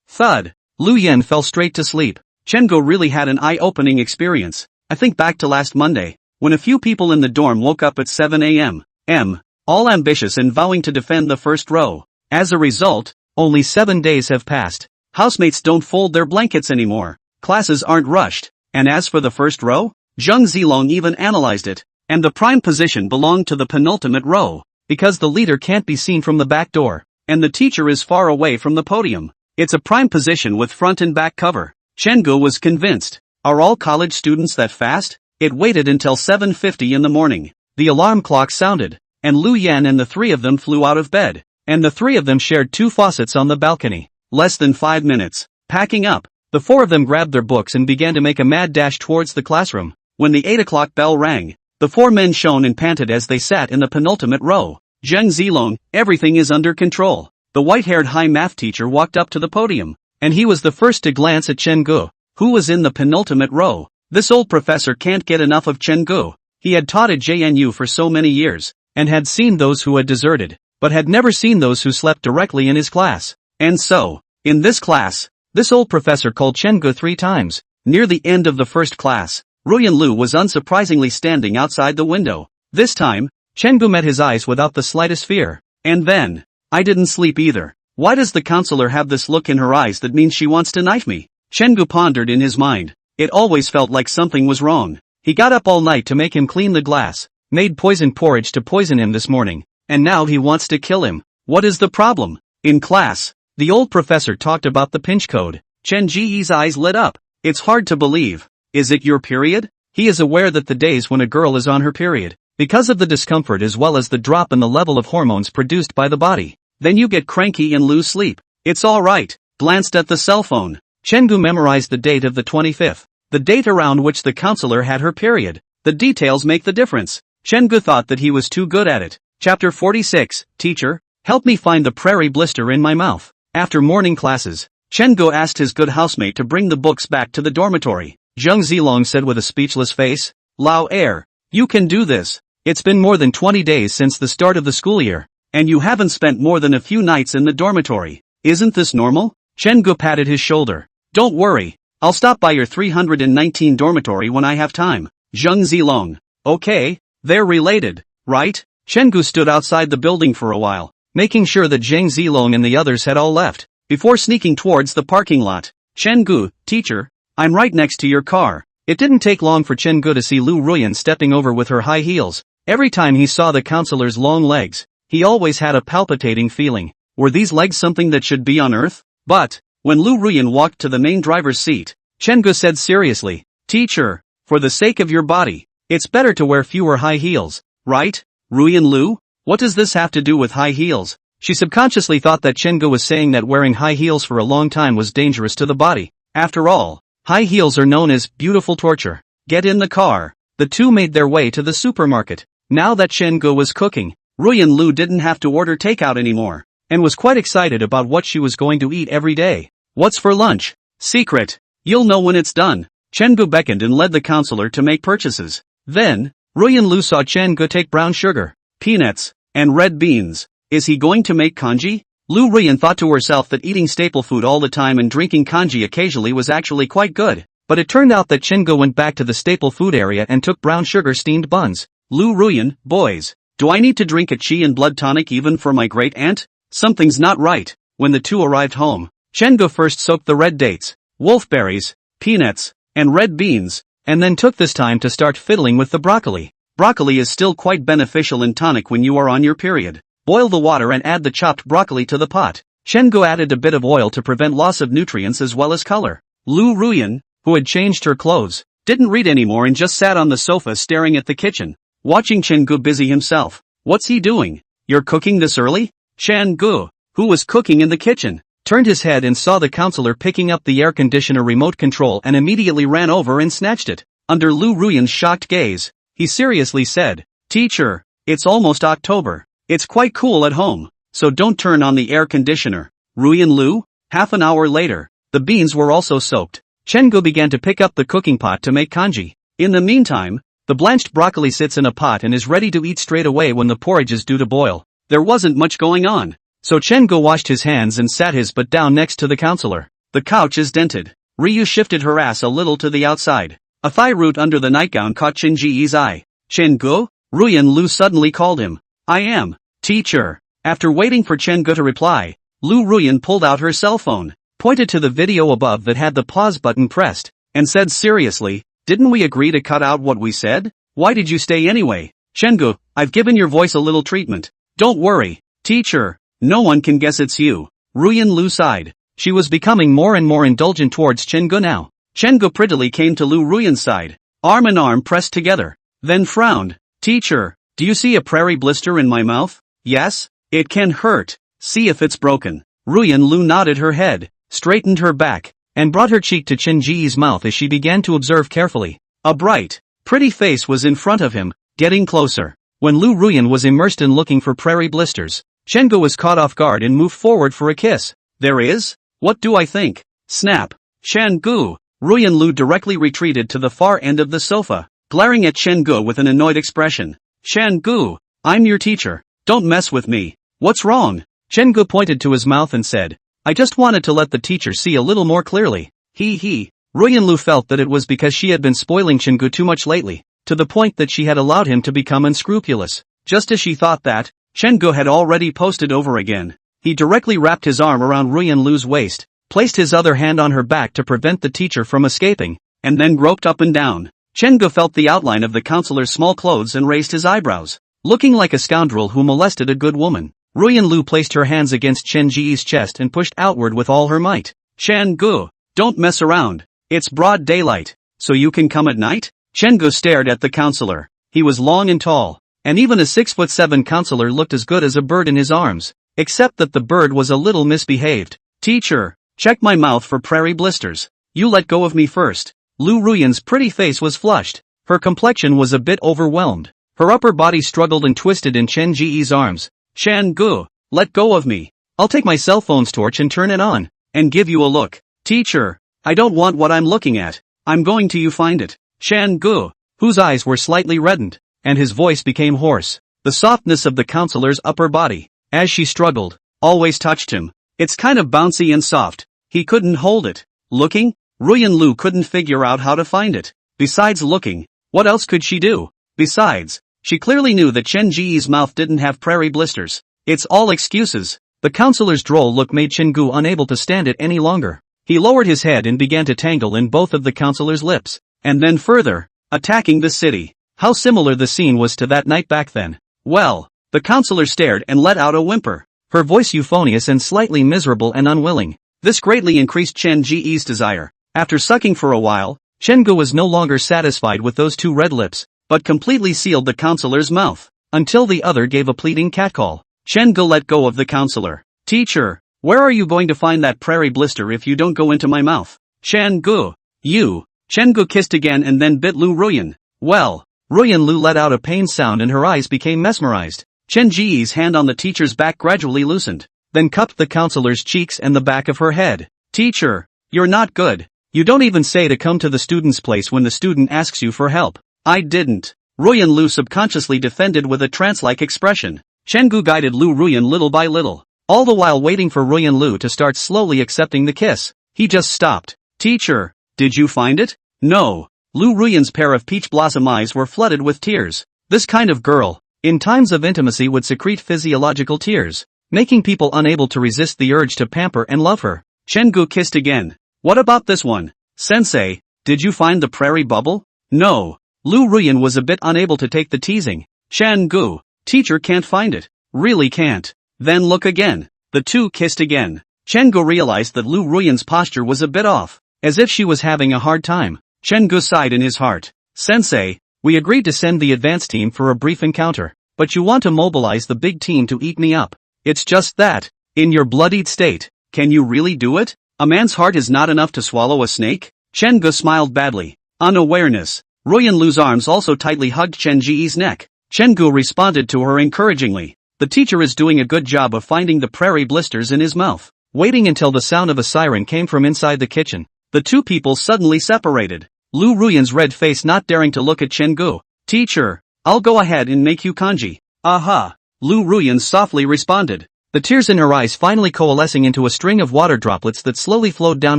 Thud. Lu Yan fell straight to sleep. Chen-gu really had an eye-opening experience. I think back to last Monday, when a few people in the dorm woke up at 7 a.m. All ambitious and vowing to defend the first row. As a result, only 7 days have passed. Housemates don't fold their blankets anymore. Classes aren't rushed. And as for the first row, Zheng Zilong even analyzed it, and the prime position belonged to the penultimate row, because the leader can't be seen from the back door, and the teacher is far away from the podium. It's a prime position with front and back cover. Chen-gu was convinced. Are all college students that fast? It waited until 7:50 in the morning. The alarm clock sounded, and Lu Yan and the three of them flew out of bed, and the three of them shared 2 faucets on the balcony. Less than 5 minutes. Packing up, the 4 of them grabbed their books and began to make a mad dash towards the classroom. When the 8 o'clock bell rang, the 4 men shone and panted as they sat in the penultimate row. Zheng Zilong, everything is under control. The white-haired high math teacher walked up to the podium, and he was the first to glance at Chen-gu, who was in the penultimate row. This old professor can't get enough of Chen-gu. He had taught at JNU for so many years, and had seen those who had deserted, but had never seen those who slept directly in his class. And so, in this class, this old professor called Chen-gu 3 times. Near the end of the first class, Ruyan Lu was unsurprisingly standing outside the window. This time, Chen-gu met his eyes without the slightest fear. And then, I didn't sleep either. Why does the counselor have this look in her eyes that means she wants to knife me? Chen-gu pondered in his mind. It always felt like something was wrong. He got up all night to make him clean the glass, made poison porridge to poison him this morning, and now he wants to kill him. What is the problem? In class, the old professor talked about the pinch code. Chen Ji's eyes lit up. It's hard to believe. Is it your period? He is aware that the days when a girl is on her period, because of the discomfort as well as the drop in the level of hormones produced by the body, then you get cranky and lose sleep. It's alright. Glanced at the cell phone. Chen-gu memorized the date of the 25th, the date around which the counselor had her period. The details make the difference. Chen-gu thought that he was too good at it. Chapter 46, Teacher, help me find the prairie blister in my mouth. After morning classes, Chen-gu asked his good housemate to bring the books back to the dormitory. Zheng Zilong said with a speechless face, Lao Er, you can do this. It's been more than 20 days since the start of the school year, and you haven't spent more than a few nights in the dormitory. Isn't this normal? Chen-gu patted his shoulder. Don't worry, I'll stop by your 319 dormitory when I have time. Zheng Zilong. Okay, they're related, right? Chen-gu stood outside the building for a while, making sure that Zheng Zilong and the others had all left, before sneaking towards the parking lot. Chen-gu, teacher, I'm right next to your car. It didn't take long for Chen-gu to see Lu Ruyan stepping over with her high heels. Every time he saw the counselor's long legs, he always had a palpitating feeling. Were these legs something that should be on Earth? But, when Lu Ruyan walked to the main driver's seat, Chen-gu said seriously, Teacher, for the sake of your body, it's better to wear fewer high heels, right? Ruyan Lu? What does this have to do with high heels? She subconsciously thought that Chengu was saying that wearing high heels for a long time was dangerous to the body. After all, high heels are known as beautiful torture. Get in the car. The two made their way to the supermarket. Now that Chengu was cooking, Ruyan Lu didn't have to order takeout anymore, and was quite excited about what she was going to eat every day. What's for lunch? Secret. You'll know when it's done. Chengu beckoned and led the counselor to make purchases. Then, Ruyan Lu saw Chengu take brown sugar, peanuts, and red beans. Is he going to make kanji? Lu Ruyan thought to herself that eating staple food all the time and drinking kanji occasionally was actually quite good. But it turned out that Chengu went back to the staple food area and took brown sugar steamed buns. Lu Ruyan, boys, do I need to drink a chi and blood tonic even for my great aunt? Something's not right. When the two arrived home, Chengu first soaked the red dates, wolfberries, peanuts, and red beans, and then took this time to start fiddling with the broccoli. Broccoli is still quite beneficial in tonic when you are on your period. Boil the water and add the chopped broccoli to the pot. Chengu added a bit of oil to prevent loss of nutrients as well as color. Lu Ruyan, who had changed her clothes, didn't read anymore and just sat on the sofa staring at the kitchen, watching Chengu busy himself. What's he doing? You're cooking this early? Chengu, who was cooking in the kitchen, turned his head and saw the counselor picking up the air conditioner remote control and immediately ran over and snatched it. Under Lu Ruyan's shocked gaze, he seriously said, "Teacher, it's almost October. It's quite cool at home, so don't turn on the air conditioner." Ruyan Lu? Half an hour later, the beans were also soaked. Chengu began to pick up the cooking pot to make kanji. In the meantime, the blanched broccoli sits in a pot and is ready to eat straight away when the porridge is due to boil. There wasn't much going on, so Chengu washed his hands and sat his butt down next to the counselor. The couch is dented. Ryu shifted her ass a little to the outside. A thigh root under the nightgown caught Chenji's eye. "Chengu?" Ruyan Lu suddenly called him. "I am, teacher." After waiting for Chengu to reply, Lu Ruyan pulled out her cell phone, pointed to the video above that had the pause button pressed, and said seriously, "Didn't we agree to cut out what we said? Why did you stay anyway?" "Chengu, I've given your voice a little treatment. Don't worry, teacher. No one can guess it's you." Ruyan Lu sighed. She was becoming more and more indulgent towards Chengu now. Chengu prettily came to Lu Ruyan's side, arm in arm pressed together, then frowned. "Teacher, do you see a prairie blister in my mouth?" "Yes, it can hurt. See if it's broken." Ruyan Lu nodded her head, straightened her back, and brought her cheek to Chenji's mouth as she began to observe carefully. A bright, pretty face was in front of him, getting closer. When Lu Ruyan was immersed in looking for prairie blisters, Chengu was caught off guard and moved forward for a kiss. "There is? What do I think?" Snap. "Chengu!" Ruyan Lu directly retreated to the far end of the sofa, glaring at Chengu with an annoyed expression. "Chengu, I'm your teacher. Don't mess with me. What's wrong?" Chengu pointed to his mouth and said, "I just wanted to let the teacher see a little more clearly." He. Ruyan Lu felt that it was because she had been spoiling Chengu too much lately, to the point that she had allowed him to become unscrupulous. Just as she thought that, Chengu had already posted over again. He directly wrapped his arm around Ruyan Lu's waist, placed his other hand on her back to prevent the teacher from escaping, and then groped up and down. Chengu felt the outline of the counselor's small clothes and raised his eyebrows. Looking like a scoundrel who molested a good woman, Ruyan Lu placed her hands against Chenji's chest and pushed outward with all her might. "Chengu, don't mess around. It's broad daylight, so you can come at night?" Chengu stared at the counselor. He was long and tall, and even a 6'7" counselor looked as good as a bird in his arms, except that the bird was a little misbehaved. "Teacher, check my mouth for prairie blisters. You let go of me first." Lu Ruyan's pretty face was flushed. Her complexion was a bit overwhelmed. Her upper body struggled and twisted in Chenji's arms. "Chengu, let go of me. I'll take my cell phone's torch and turn it on, and give you a look." "Teacher, I don't want what I'm looking at. I'm going to you find it." Chengu, whose eyes were slightly reddened, and his voice became hoarse. The softness of the counselor's upper body, as she struggled, always touched him. It's kind of bouncy and soft. He couldn't hold it. Looking? Ruyan Lu couldn't figure out how to find it. Besides looking, what else could she do? Besides, she clearly knew that Chenji's mouth didn't have prairie blisters. It's all excuses. The counselor's droll look made Chengu unable to stand it any longer. He lowered his head and began to tangle in both of the counselor's lips, and then further, attacking the city. How similar the scene was to that night back then. Well, the counselor stared and let out a whimper, her voice euphonious and slightly miserable and unwilling. This greatly increased Chenji's desire. After sucking for a while, Chengu was no longer satisfied with those two red lips, but completely sealed the counselor's mouth, until the other gave a pleading catcall. Chen-gu let go of the counselor. Teacher, where are you going to find that prairie blister if you don't go into my mouth? Chen-gu. You. Chen-gu kissed again and then bit Lu Ruyan. Well. Ruyan Lu let out a pained sound and her eyes became mesmerized. Chen Ji's hand on the teacher's back gradually loosened, then cupped the counselor's cheeks and the back of her head. Teacher, you're not good. You don't even say to come to the student's place when the student asks you for help. I didn't. Ruyan Lu subconsciously defended with a trance-like expression. Chen-gu guided Lu Ruyan little by little, all the while waiting for Ruyan Lu to start slowly accepting the kiss. He just stopped. Teacher, did you find it? No. Lu Ruyan's pair of peach blossom eyes were flooded with tears. This kind of girl, in times of intimacy, would secrete physiological tears, making people unable to resist the urge to pamper and love her. Chen-gu kissed again. What about this one? Sensei, did you find the prairie bubble? No. Lu Ruyan was a bit unable to take the teasing. Chen-gu, teacher can't find it. Really can't. Then look again. The two kissed again. Chen-gu realized that Lu Ruyan's posture was a bit off, as if she was having a hard time. Chen-gu sighed in his heart. Sensei, we agreed to send the advance team for a brief encounter, but you want to mobilize the big team to eat me up. It's just that, in your bloodied state, can you really do it? A man's heart is not enough to swallow a snake? Chen-gu smiled badly. Unawareness. Ruyan Lu's arms also tightly hugged Chen Ji's neck. Chen-gu responded to her encouragingly. The teacher is doing a good job of finding the prairie blisters in his mouth. Waiting until the sound of a siren came from inside the kitchen, the two people suddenly separated. Lu Ruyan's red face not daring to look at Chen-gu. Teacher, I'll go ahead and make you kanji. Aha. Lu Ruyan softly responded, the tears in her eyes finally coalescing into a string of water droplets that slowly flowed down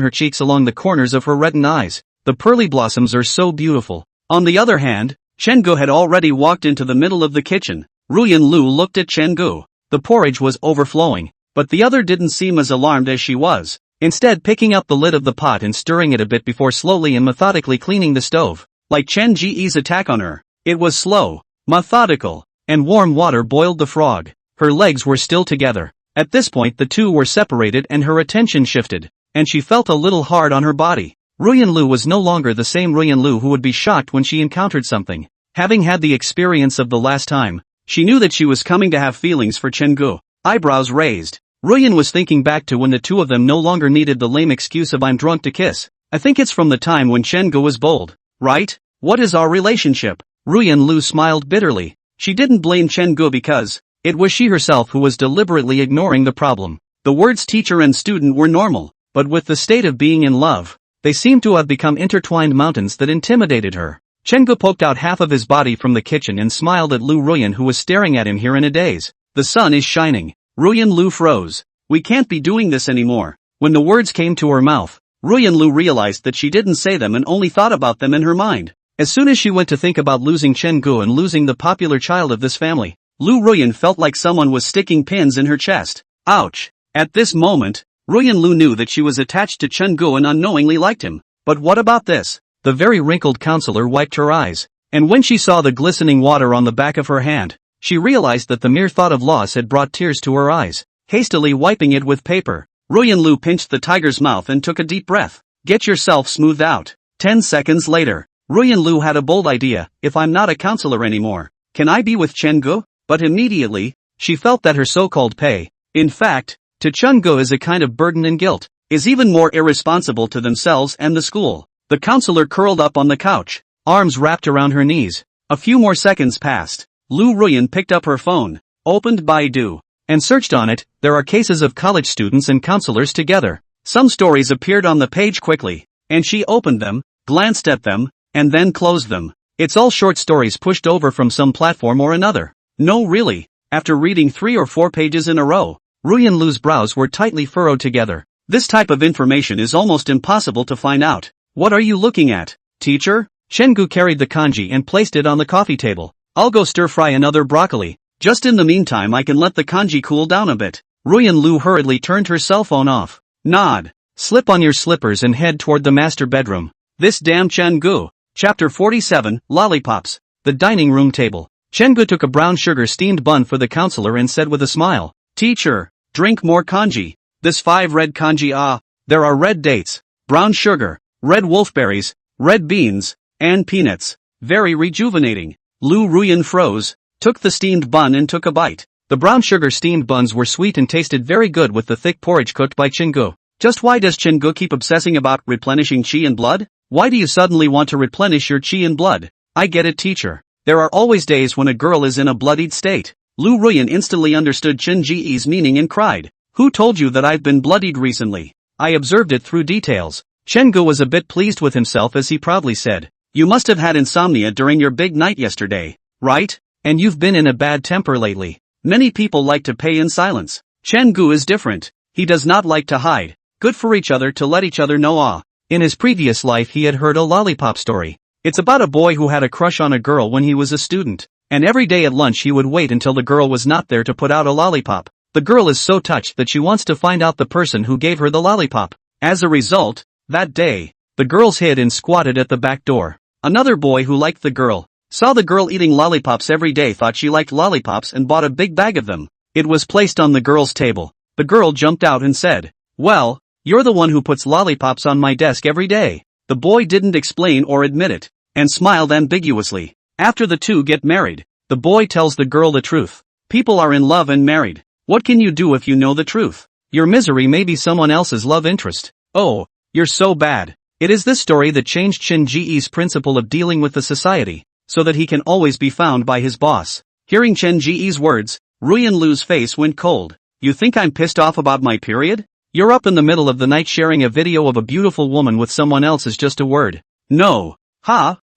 her cheeks along the corners of her reddened eyes. The pearly blossoms are so beautiful. On the other hand, Chen-gu had already walked into the middle of the kitchen. Ruyan Lu looked at Chen-gu. The porridge was overflowing, but the other didn't seem as alarmed as she was, instead picking up the lid of the pot and stirring it a bit before slowly and methodically cleaning the stove. Like Chen Ji's attack on her, it was slow, methodical, and warm water boiled the frog. Her legs were still together. At this point the two were separated and her attention shifted, and she felt a little hard on her body. Ruyan Lu was no longer the same Ruyan Lu who would be shocked when she encountered something. Having had the experience of the last time, she knew that she was coming to have feelings for Chen-gu. Eyebrows raised. Ruyan was thinking back to when the two of them no longer needed the lame excuse of I'm drunk to kiss. I think it's from the time when Chen-gu was bold, right? What is our relationship? Ruyan Lu smiled bitterly. She didn't blame Chen-gu because it was she herself who was deliberately ignoring the problem. The words teacher and student were normal, but with the state of being in love, they seemed to have become intertwined mountains that intimidated her. Chen-gu poked out half of his body from the kitchen and smiled at Lu Ruyan, who was staring at him here in a daze. The sun is shining. Ruyan Lu froze. We can't be doing this anymore. When the words came to her mouth, Ruyan Lu realized that she didn't say them and only thought about them in her mind. As soon as she went to think about losing Chen-gu and losing the popular child of this family, Lu Ruyan felt like someone was sticking pins in her chest. Ouch. At this moment, Ruyan Lu knew that she was attached to Chen-gu and unknowingly liked him. But what about this? The very wrinkled counselor wiped her eyes, and when she saw the glistening water on the back of her hand, she realized that the mere thought of loss had brought tears to her eyes. Hastily wiping it with paper, Ruyan Lu pinched the tiger's mouth and took a deep breath. Get yourself smoothed out. 10 seconds later, Ruyan Lu had a bold idea. If I'm not a counselor anymore, can I be with Chen-gu? But immediately, she felt that her so-called pay, in fact, to Chen-gu is a kind of burden and guilt, is even more irresponsible to themselves and the school. The counselor curled up on the couch, arms wrapped around her knees. A few more seconds passed. Lu Ruyan picked up her phone, opened Baidu, and searched on it. There are cases of college students and counselors together. Some stories appeared on the page quickly, and she opened them, glanced at them, and then closed them. It's all short stories pushed over from some platform or another. No really. After reading 3 or 4 pages in a row, Ruyan Lu's brows were tightly furrowed together. This type of information is almost impossible to find out. What are you looking at, teacher? Chen-gu carried the kanji and placed it on the coffee table. I'll go stir-fry another broccoli. Just in the meantime I can let the kanji cool down a bit. Ruyan Lu hurriedly turned her cell phone off. Nod. Slip on your slippers and head toward the master bedroom. This damn Chen-gu. Chapter 47, Lollipops. The dining room table. Chen-gu took a brown sugar steamed bun for the counselor and said with a smile, Teacher, drink more kanji. This 5 red kanji. There are red dates, brown sugar, red wolfberries, red beans, and peanuts. Very rejuvenating. Lu Ruyan froze, took the steamed bun and took a bite. The brown sugar steamed buns were sweet and tasted very good with the thick porridge cooked by Chingu. Just why does Chingu keep obsessing about replenishing chi and blood? Why do you suddenly want to replenish your chi and blood? I get it, teacher. There are always days when a girl is in a bloodied state. Lu Ruyan instantly understood Chen Ji's meaning and cried. Who told you that I've been bloodied recently? I observed it through details. Chengu was a bit pleased with himself as he proudly said. You must have had insomnia during your big night yesterday, right? And you've been in a bad temper lately. Many people like to pay in silence. Chengu is different. He does not like to hide. Good for each other to let each other know. In his previous life he had heard a lollipop story. It's about a boy who had a crush on a girl when he was a student. And every day at lunch he would wait until the girl was not there to put out a lollipop. The girl is so touched that she wants to find out the person who gave her the lollipop. As a result, that day, the girls hid and squatted at the back door. Another boy who liked the girl, saw the girl eating lollipops every day, thought she liked lollipops and bought a big bag of them. It was placed on the girl's table. The girl jumped out and said, "Well, you're the one who puts lollipops on my desk every day." The boy didn't explain or admit it, and smiled ambiguously. After the two get married, the boy tells the girl the truth. People are in love and married. What can you do if you know the truth? Your misery may be someone else's love interest. Oh, you're so bad. It is this story that changed Chen Ji's principle of dealing with the society, so that he can always be found by his boss. Hearing Chen Ji's words, Ruyan Lu's face went cold. You think I'm pissed off about my period? You're up in the middle of the night sharing a video of a beautiful woman with someone else is just a word. No.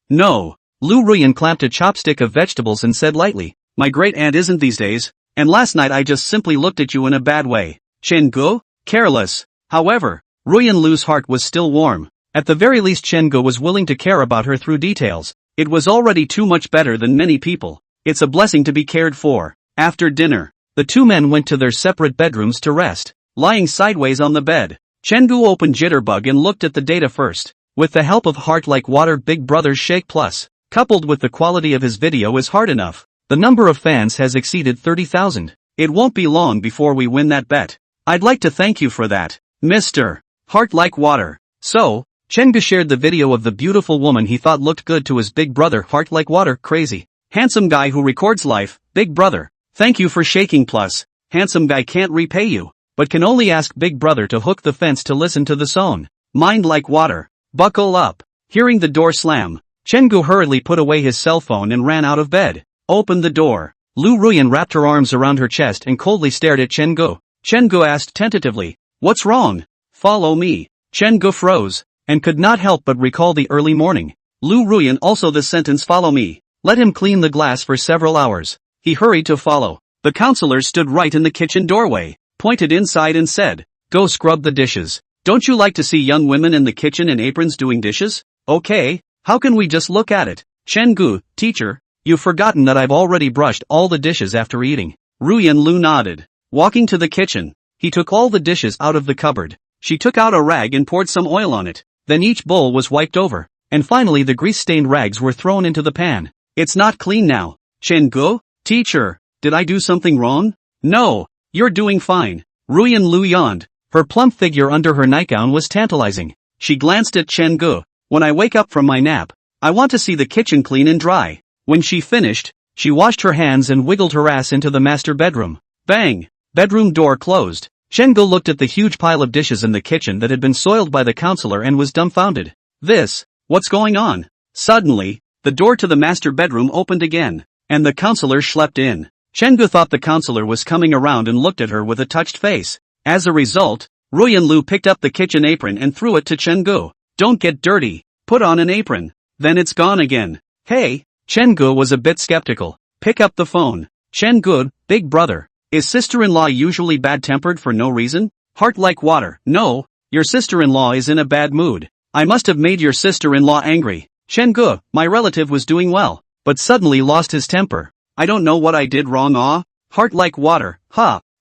No. Lu Ruyan clamped a chopstick of vegetables and said lightly, my great aunt isn't these days, and last night I just simply looked at you in a bad way. Chen Gu? Careless. However, Ruyan Lu's heart was still warm. At the very least Chen Gu was willing to care about her through details. It was already too much better than many people. It's a blessing to be cared for. After dinner, the two men went to their separate bedrooms to rest. Lying sideways on the bed, Chen Gu opened Jitterbug and looked at the data first. With the help of Heart Like Water Big Brother's Shake Plus, coupled with the quality of his video is hard enough. The number of fans has exceeded 30,000. It won't be long before we win that bet. I'd like to thank you for that, Mr. Heart Like Water. So, Chen Gu shared the video of the beautiful woman he thought looked good to his big brother Heart Like Water. Crazy. Handsome guy who records life, big brother. Thank you for shaking plus. Handsome guy can't repay you, but can only ask big brother to hook the fence to listen to the song. Mind like water. Buckle up. Hearing the door slam, Chen Gu hurriedly put away his cell phone and ran out of bed. Opened the door. Lu Ruyan wrapped her arms around her chest and coldly stared at Chen Gu. Chen Gu asked tentatively, what's wrong? Follow me. Chen Gu froze, and could not help but recall the early morning. Lu Ruyan also the sentence follow me. Let him clean the glass for several hours. He hurried to follow. The counselor stood right in the kitchen doorway, pointed inside and said, go scrub the dishes. Don't you like to see young women in the kitchen in aprons doing dishes? Okay, how can we just look at it? Chen Gu, teacher, you've forgotten that I've already brushed all the dishes after eating. Ruyan Lu nodded. Walking to the kitchen, he took all the dishes out of the cupboard. She took out a rag and poured some oil on it. Then each bowl was wiped over, and finally the grease-stained rags were thrown into the pan. It's not clean now. Chen Gu, teacher, did I do something wrong? No, you're doing fine. Ruyan Lu yawned. Her plump figure under her nightgown was tantalizing. She glanced at Chen Gu. When I wake up from my nap, I want to see the kitchen clean and dry. When she finished, she washed her hands and wiggled her ass into the master bedroom. Bang! Bedroom door closed. Chen Gu looked at the huge pile of dishes in the kitchen that had been soiled by the counselor and was dumbfounded. What's going on? Suddenly, the door to the master bedroom opened again, and the counselor schlepped in. Chen Gu thought the counselor was coming around and looked at her with a touched face. As a result, Ruyan Lu picked up the kitchen apron and threw it to Chen Gu. Don't get dirty. Put on an apron. Then it's gone again. Hey, Chen Gu was a bit skeptical. Pick up the phone. Chen Gu, big brother. Is sister-in-law usually bad-tempered for no reason? Heart like water. No, your sister-in-law is in a bad mood. I must have made your sister-in-law angry. Chen Gu, my relative was doing well, but suddenly lost his temper. I don't know what I did wrong. Heart like water.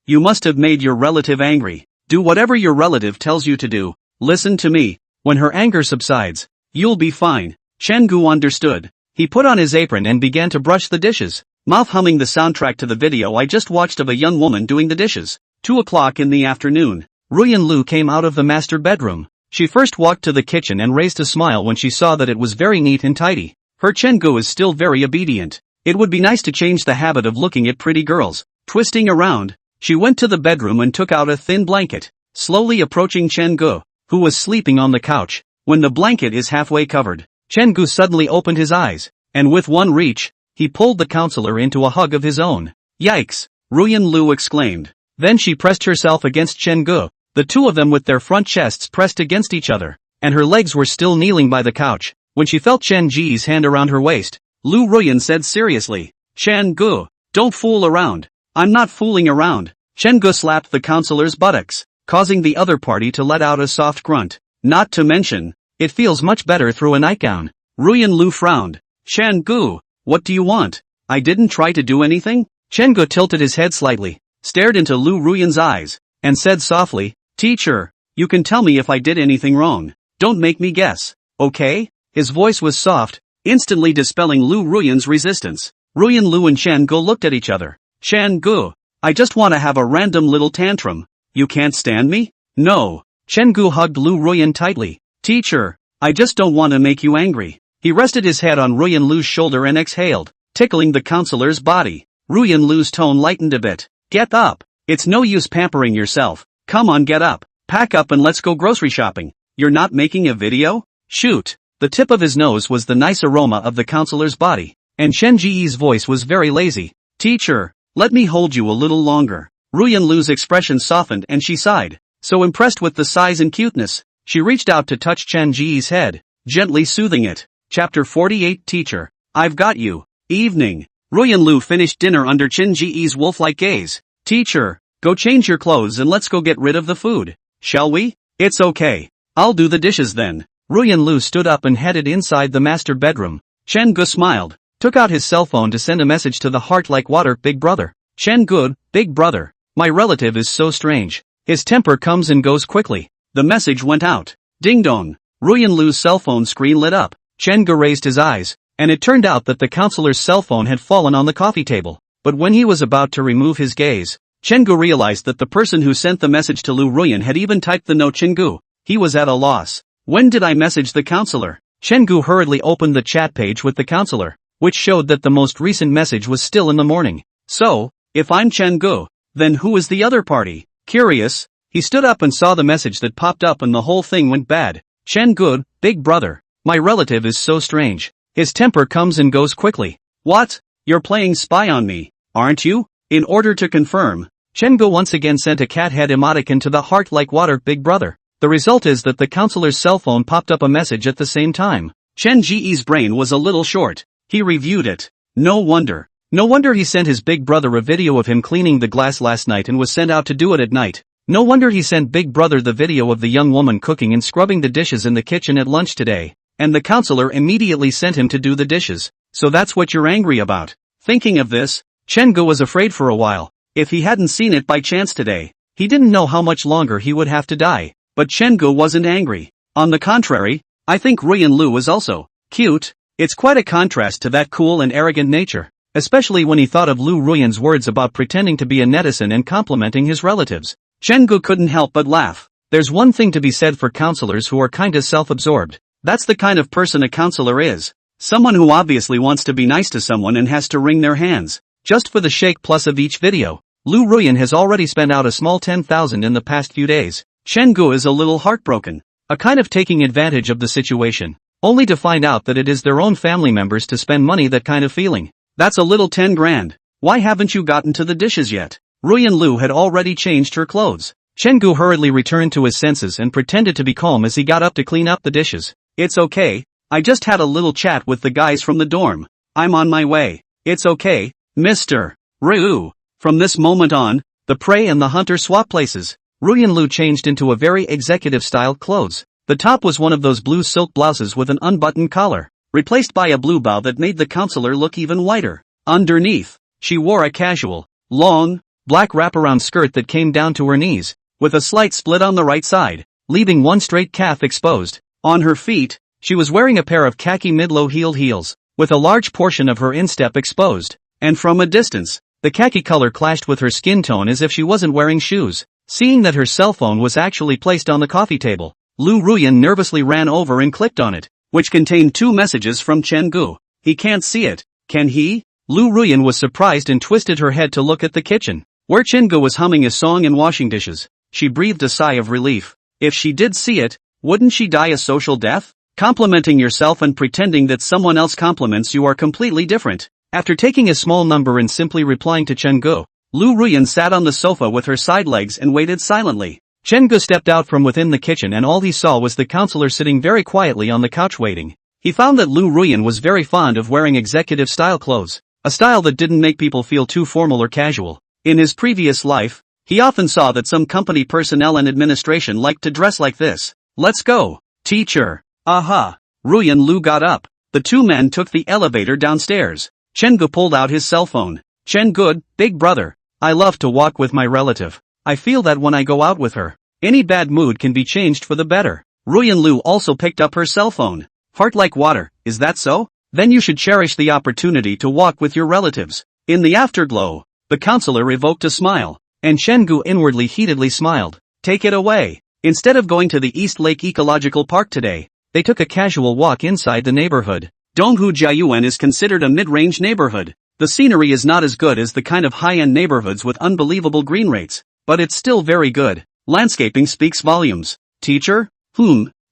You must have made your relative angry. Do whatever your relative tells you to do. Listen to me. When her anger subsides, you'll be fine. Chen Gu understood. He put on his apron and began to brush the dishes, mouth humming the soundtrack to the video I just watched of a young woman doing the dishes. 2 o'clock in the afternoon. Ruyan Lu came out of the master bedroom. She first walked to the kitchen and raised a smile when she saw that it was very neat and tidy. Her Chen Gu is still very obedient. It would be nice to change the habit of looking at pretty girls. Twisting around, she went to the bedroom and took out a thin blanket, slowly approaching Chen Gu, who was sleeping on the couch. When the blanket is halfway covered, Chen Gu suddenly opened his eyes, and with one reach, he pulled the counselor into a hug of his own. Yikes! Ruyan Lu exclaimed. Then she pressed herself against Chen Gu, the two of them with their front chests pressed against each other, and her legs were still kneeling by the couch. When she felt Chen Ji's hand around her waist, Lu Ruyan said seriously, Chen Gu, don't fool around. I'm not fooling around. Chen Gu slapped the counselor's buttocks, causing the other party to let out a soft grunt. Not to mention, it feels much better through a nightgown. Ruyan Lu frowned. Chen Gu, what do you want? I didn't try to do anything? Chen Gu tilted his head slightly, stared into Lu Ruyan's eyes, and said softly, Teacher, you can tell me if I did anything wrong. Don't make me guess, okay? His voice was soft, instantly dispelling Lu Ruyan's resistance. Ruyan Lu and Chen Gu looked at each other. Chen Gu, I just want to have a random little tantrum. You can't stand me? No. Chen Gu hugged Lu Ruyan tightly. Teacher, I just don't want to make you angry. He rested his head on Ruyan Lu's shoulder and exhaled, tickling the counselor's body. Ruyan Lu's tone lightened a bit. Get up. It's no use pampering yourself. Come on, get up. Pack up and let's go grocery shopping. You're not making a video? Shoot. The tip of his nose was the nice aroma of the counselor's body, and Chen Ji's voice was very lazy. Teacher, let me hold you a little longer. Ruyan Lu's expression softened and she sighed. So impressed with the size and cuteness, she reached out to touch Chen Ji's head, gently soothing it. Chapter 48 Teacher, I've got you. Evening. Ruyan Lu finished dinner under Chen Ji's wolf-like gaze. Teacher, go change your clothes and let's go get rid of the food. Shall we? It's okay. I'll do the dishes then. Ruyan Lu stood up and headed inside the master bedroom. Chen Gu smiled, took out his cell phone to send a message to the heart-like-water big brother. Chen Gu, big brother, my relative is so strange. His temper comes and goes quickly. The message went out. Ding dong. Ruyan Lu's cell phone screen lit up. Chen Gu raised his eyes, and it turned out that the counselor's cell phone had fallen on the coffee table. But when he was about to remove his gaze, Chen Gu realized that the person who sent the message to Lu Ruyan had even typed the note Chen Gu. He was at a loss. When did I message the counselor? Chen Gu hurriedly opened the chat page with the counselor, which showed that the most recent message was still in the morning. So, if I'm Chen Gu, then who is the other party? Curious, he stood up and saw the message that popped up and the whole thing went bad. Chen Gu, big brother, my relative is so strange. His temper comes and goes quickly. What? You're playing spy on me, aren't you? In order to confirm, Chen Gu once again sent a cat head emoticon to the heart-like-water big brother. The result is that the counselor's cell phone popped up a message at the same time. Chen Ji's brain was a little short. He reviewed it. No wonder he sent his big brother a video of him cleaning the glass last night and was sent out to do it at night. No wonder he sent big brother the video of the young woman cooking and scrubbing the dishes in the kitchen at lunch today. And the counselor immediately sent him to do the dishes. So that's what you're angry about. Thinking of this, Chen Gu was afraid for a while. If he hadn't seen it by chance today, he didn't know how much longer he would have to die. But Chen Gu wasn't angry. On the contrary, I think Ruyan Lu was also cute. It's quite a contrast to that cool and arrogant nature, especially when he thought of Lu Ruyan's words about pretending to be a netizen and complimenting his relatives. Chen Gu couldn't help but laugh. There's one thing to be said for counselors who are kinda self-absorbed. That's the kind of person a counselor is. Someone who obviously wants to be nice to someone and has to wring their hands. Just for the shake plus of each video, Lu Ruyan has already spent out a small 10,000 in the past few days. Chen Gu is a little heartbroken, a kind of taking advantage of the situation, only to find out that it is their own family members to spend money. That kind of feeling. That's a little 10 grand. Why haven't you gotten to the dishes yet? Ruyan Lu had already changed her clothes. Chen Gu hurriedly returned to his senses and pretended to be calm as he got up to clean up the dishes. It's okay, I just had a little chat with the guys from the dorm. I'm on my way. It's okay, Mr. Ryu. From this moment on, the prey and the hunter swap places. Ruyan Lu changed into a very executive-style clothes. The top was one of those blue silk blouses with an unbuttoned collar, replaced by a blue bow that made the counselor look even whiter. Underneath, she wore a casual, long, black wraparound skirt that came down to her knees, with a slight split on the right side, leaving one straight calf exposed. On her feet, she was wearing a pair of khaki mid-low heeled heels, with a large portion of her instep exposed, and from a distance, the khaki color clashed with her skin tone as if she wasn't wearing shoes. Seeing that her cell phone was actually placed on the coffee table, Lu Ruyan nervously ran over and clicked on it, which contained two messages from Chen Gu. He can't see it, can he? Lu Ruyan was surprised and twisted her head to look at the kitchen, where Chengu was humming a song and washing dishes. She breathed a sigh of relief. If she did see it, wouldn't she die a social death? Complimenting yourself and pretending that someone else compliments you are completely different. After taking a small number and simply replying to Chengu, Lu Ruyan sat on the sofa with her side legs and waited silently. Chengu stepped out from within the kitchen and all he saw was the counselor sitting very quietly on the couch waiting. He found that Lu Ruyan was very fond of wearing executive-style clothes, a style that didn't make people feel too formal or casual. In his previous life, he often saw that some company personnel and administration liked to dress like this. Let's go, teacher. Aha. Ruyan Lu got up. The two men took the elevator downstairs. Chengu pulled out his cell phone. Chengu, big brother. I love to walk with my relative. I feel that when I go out with her, any bad mood can be changed for the better. Ruyan Lu also picked up her cell phone. Heart like water, is that so? Then you should cherish the opportunity to walk with your relatives. In the afterglow, the counselor evoked a smile, and Chengu inwardly heatedly smiled. Take it away. Instead of going to the East Lake Ecological Park today, they took a casual walk inside the neighborhood. Donghu Jiayuan is considered a mid-range neighborhood. The scenery is not as good as the kind of high-end neighborhoods with unbelievable green rates, but it's still very good. Landscaping speaks volumes. Teacher?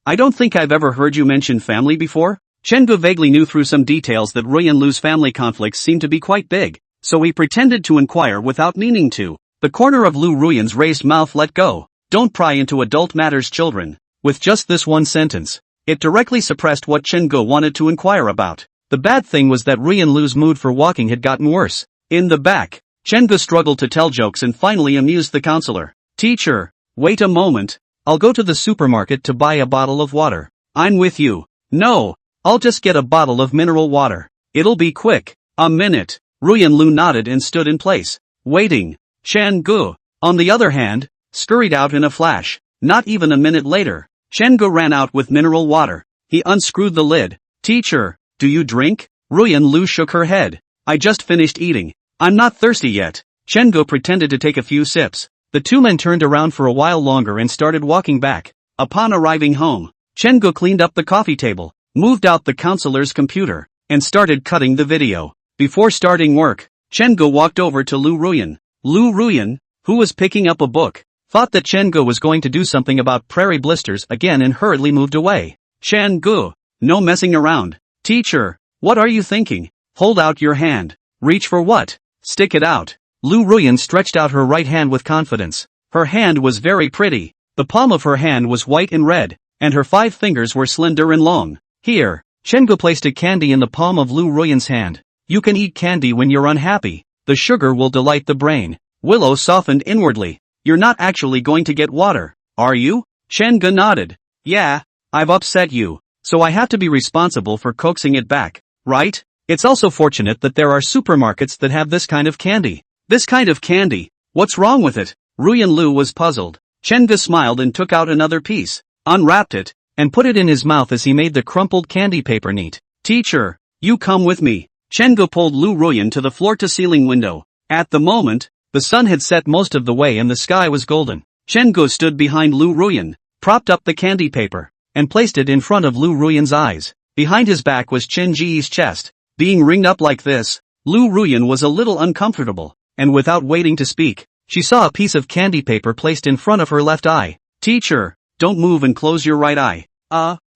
I don't think I've ever heard you mention family before. Chengu vaguely knew through some details that Ruyan Lu's family conflicts seemed to be quite big, so he pretended to inquire without meaning to. The corner of Lu Ruyan's raised mouth let go. Don't pry into adult matters, children. With just this one sentence, it directly suppressed what Chengu wanted to inquire about. The bad thing was that Ruyan Lu's mood for walking had gotten worse. In the back, Chengu struggled to tell jokes and finally amused the counselor. Teacher, wait a moment. I'll go to the supermarket to buy a bottle of water. I'm with you. No, I'll just get a bottle of mineral water. It'll be quick. A minute. Ruyan Lu nodded and stood in place, waiting. Chengu, on the other hand, scurried out in a flash. Not even a minute later, Chengu ran out with mineral water. He unscrewed the lid. Teacher, do you drink? Ruyan Lu shook her head. I just finished eating. I'm not thirsty yet. Chengu pretended to take a few sips. The two men turned around for a while longer and started walking back. Upon arriving home, Chengu cleaned up the coffee table, moved out the counselor's computer, and started cutting the video. Before starting work, Chengu walked over to Lu Ruyan. Lu Ruyan, who was picking up a book, thought that Chengu was going to do something about prairie blisters again and hurriedly moved away. Chengu, no messing around. Teacher, what are you thinking? Hold out your hand. Reach for what? Stick it out. Lu Ruyan stretched out her right hand with confidence. Her hand was very pretty. The palm of her hand was white and red, and her 5 fingers were slender and long. Here, Chengu placed a candy in the palm of Lu Ruyan's hand. You can eat candy when you're unhappy. The sugar will delight the brain. Willow softened inwardly. You're not actually going to get water, are you? Chengu nodded. Yeah, I've upset you, so I have to be responsible for coaxing it back, right? It's also fortunate that there are supermarkets that have this kind of candy. This kind of candy, what's wrong with it? Ruyan Lu was puzzled. Chengu smiled and took out another piece, unwrapped it, and put it in his mouth as he made the crumpled candy paper neat. Teacher, you come with me. Chengu pulled Lu Ruyan to the floor-to-ceiling window. At the moment, the sun had set most of the way and the sky was golden. Chengu stood behind Lu Ruyan, propped up the candy paper, and placed it in front of Lu Ruyan's eyes. Behind his back was Chen Ji's chest. Being ringed up like this, Lu Ruyan was a little uncomfortable. And without waiting to speak, she saw a piece of candy paper placed in front of her left eye. Teacher, don't move and close your right eye.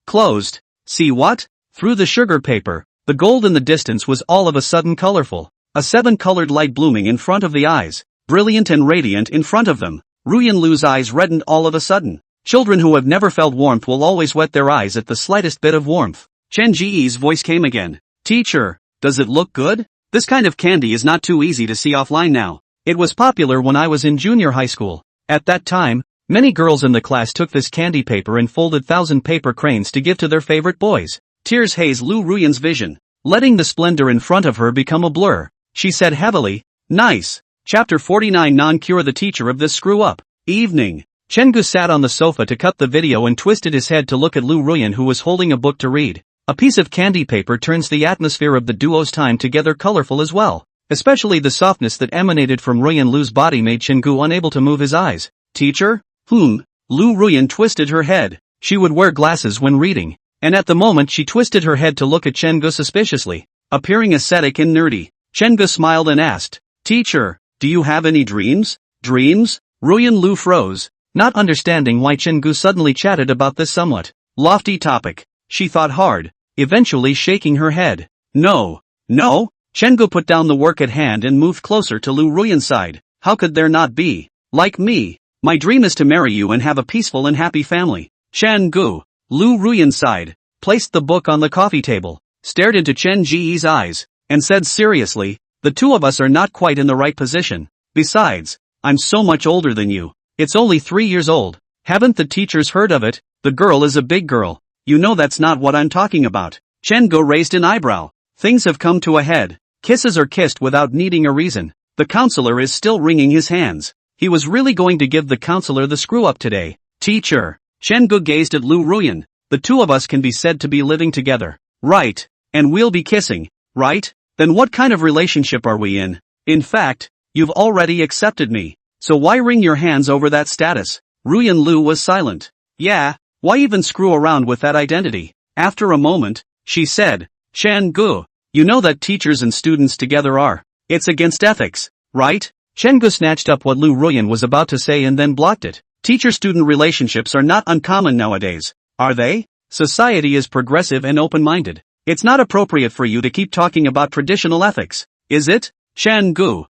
Closed. See what? Through the sugar paper, the gold in the distance was all of a sudden colorful. A 7-colored light blooming in front of the eyes, brilliant and radiant in front of them. Ruyan Lu's eyes reddened all of a sudden. Children who have never felt warmth will always wet their eyes at the slightest bit of warmth. Chen Ji's voice came again. Teacher, does it look good? This kind of candy is not too easy to see offline now. It was popular when I was in junior high school. At that time, many girls in the class took this candy paper and folded 1,000 paper cranes to give to their favorite boys. Tears hazed Lu Ruyan's vision, letting the splendor in front of her become a blur. She said heavily, nice. Chapter 49 Non-Cure the teacher of this screw-up. Evening. Chengu sat on the sofa to cut the video and twisted his head to look at Lu Ruyan, who was holding a book to read. A piece of candy paper turns the atmosphere of the duo's time together colorful as well. Especially the softness that emanated from Ruyan Lu's body made Chengu unable to move his eyes. Teacher? Lu Ruyan twisted her head. She would wear glasses when reading. And at the moment she twisted her head to look at Chengu suspiciously, appearing ascetic and nerdy. Chengu smiled and asked, "Teacher, do you have any dreams?" "Dreams?" Ruyan Lu froze, not understanding why Chengu suddenly chatted about this somewhat lofty topic. She thought hard, eventually shaking her head. No. No? Chengu put down the work at hand and moved closer to Lu Ruyan's side. How could there not be? Like me. My dream is to marry you and have a peaceful and happy family. Chengu. Lu Ruyan sighed, placed the book on the coffee table, stared into Chen Ji's eyes, and said seriously, "The two of us are not quite in the right position. Besides, I'm so much older than you. It's only 3 years old. Haven't the teachers heard of it? The girl is a big girl. You know that's not what I'm talking about." Chengu raised an eyebrow. Things have come to a head. Kisses are kissed without needing a reason. The counselor is still wringing his hands. He was really going to give the counselor the screw-up today. "Teacher." Chengu gazed at Lu Ruyan. "The two of us can be said to be living together. Right. And we'll be kissing. Right? Then what kind of relationship are we in? In fact, you've already accepted me. So why wring your hands over that status?" Ruyan Lu was silent. "Yeah, why even screw around with that identity?" After a moment, she said, "Chengu, you know that teachers and students together are. It's against ethics, right?" Chengu snatched up what Lu Ruyan was about to say and then blocked it. "Teacher-student relationships are not uncommon nowadays, are they? Society is progressive and open-minded. It's not appropriate for you to keep talking about traditional ethics, is it?" Chengu.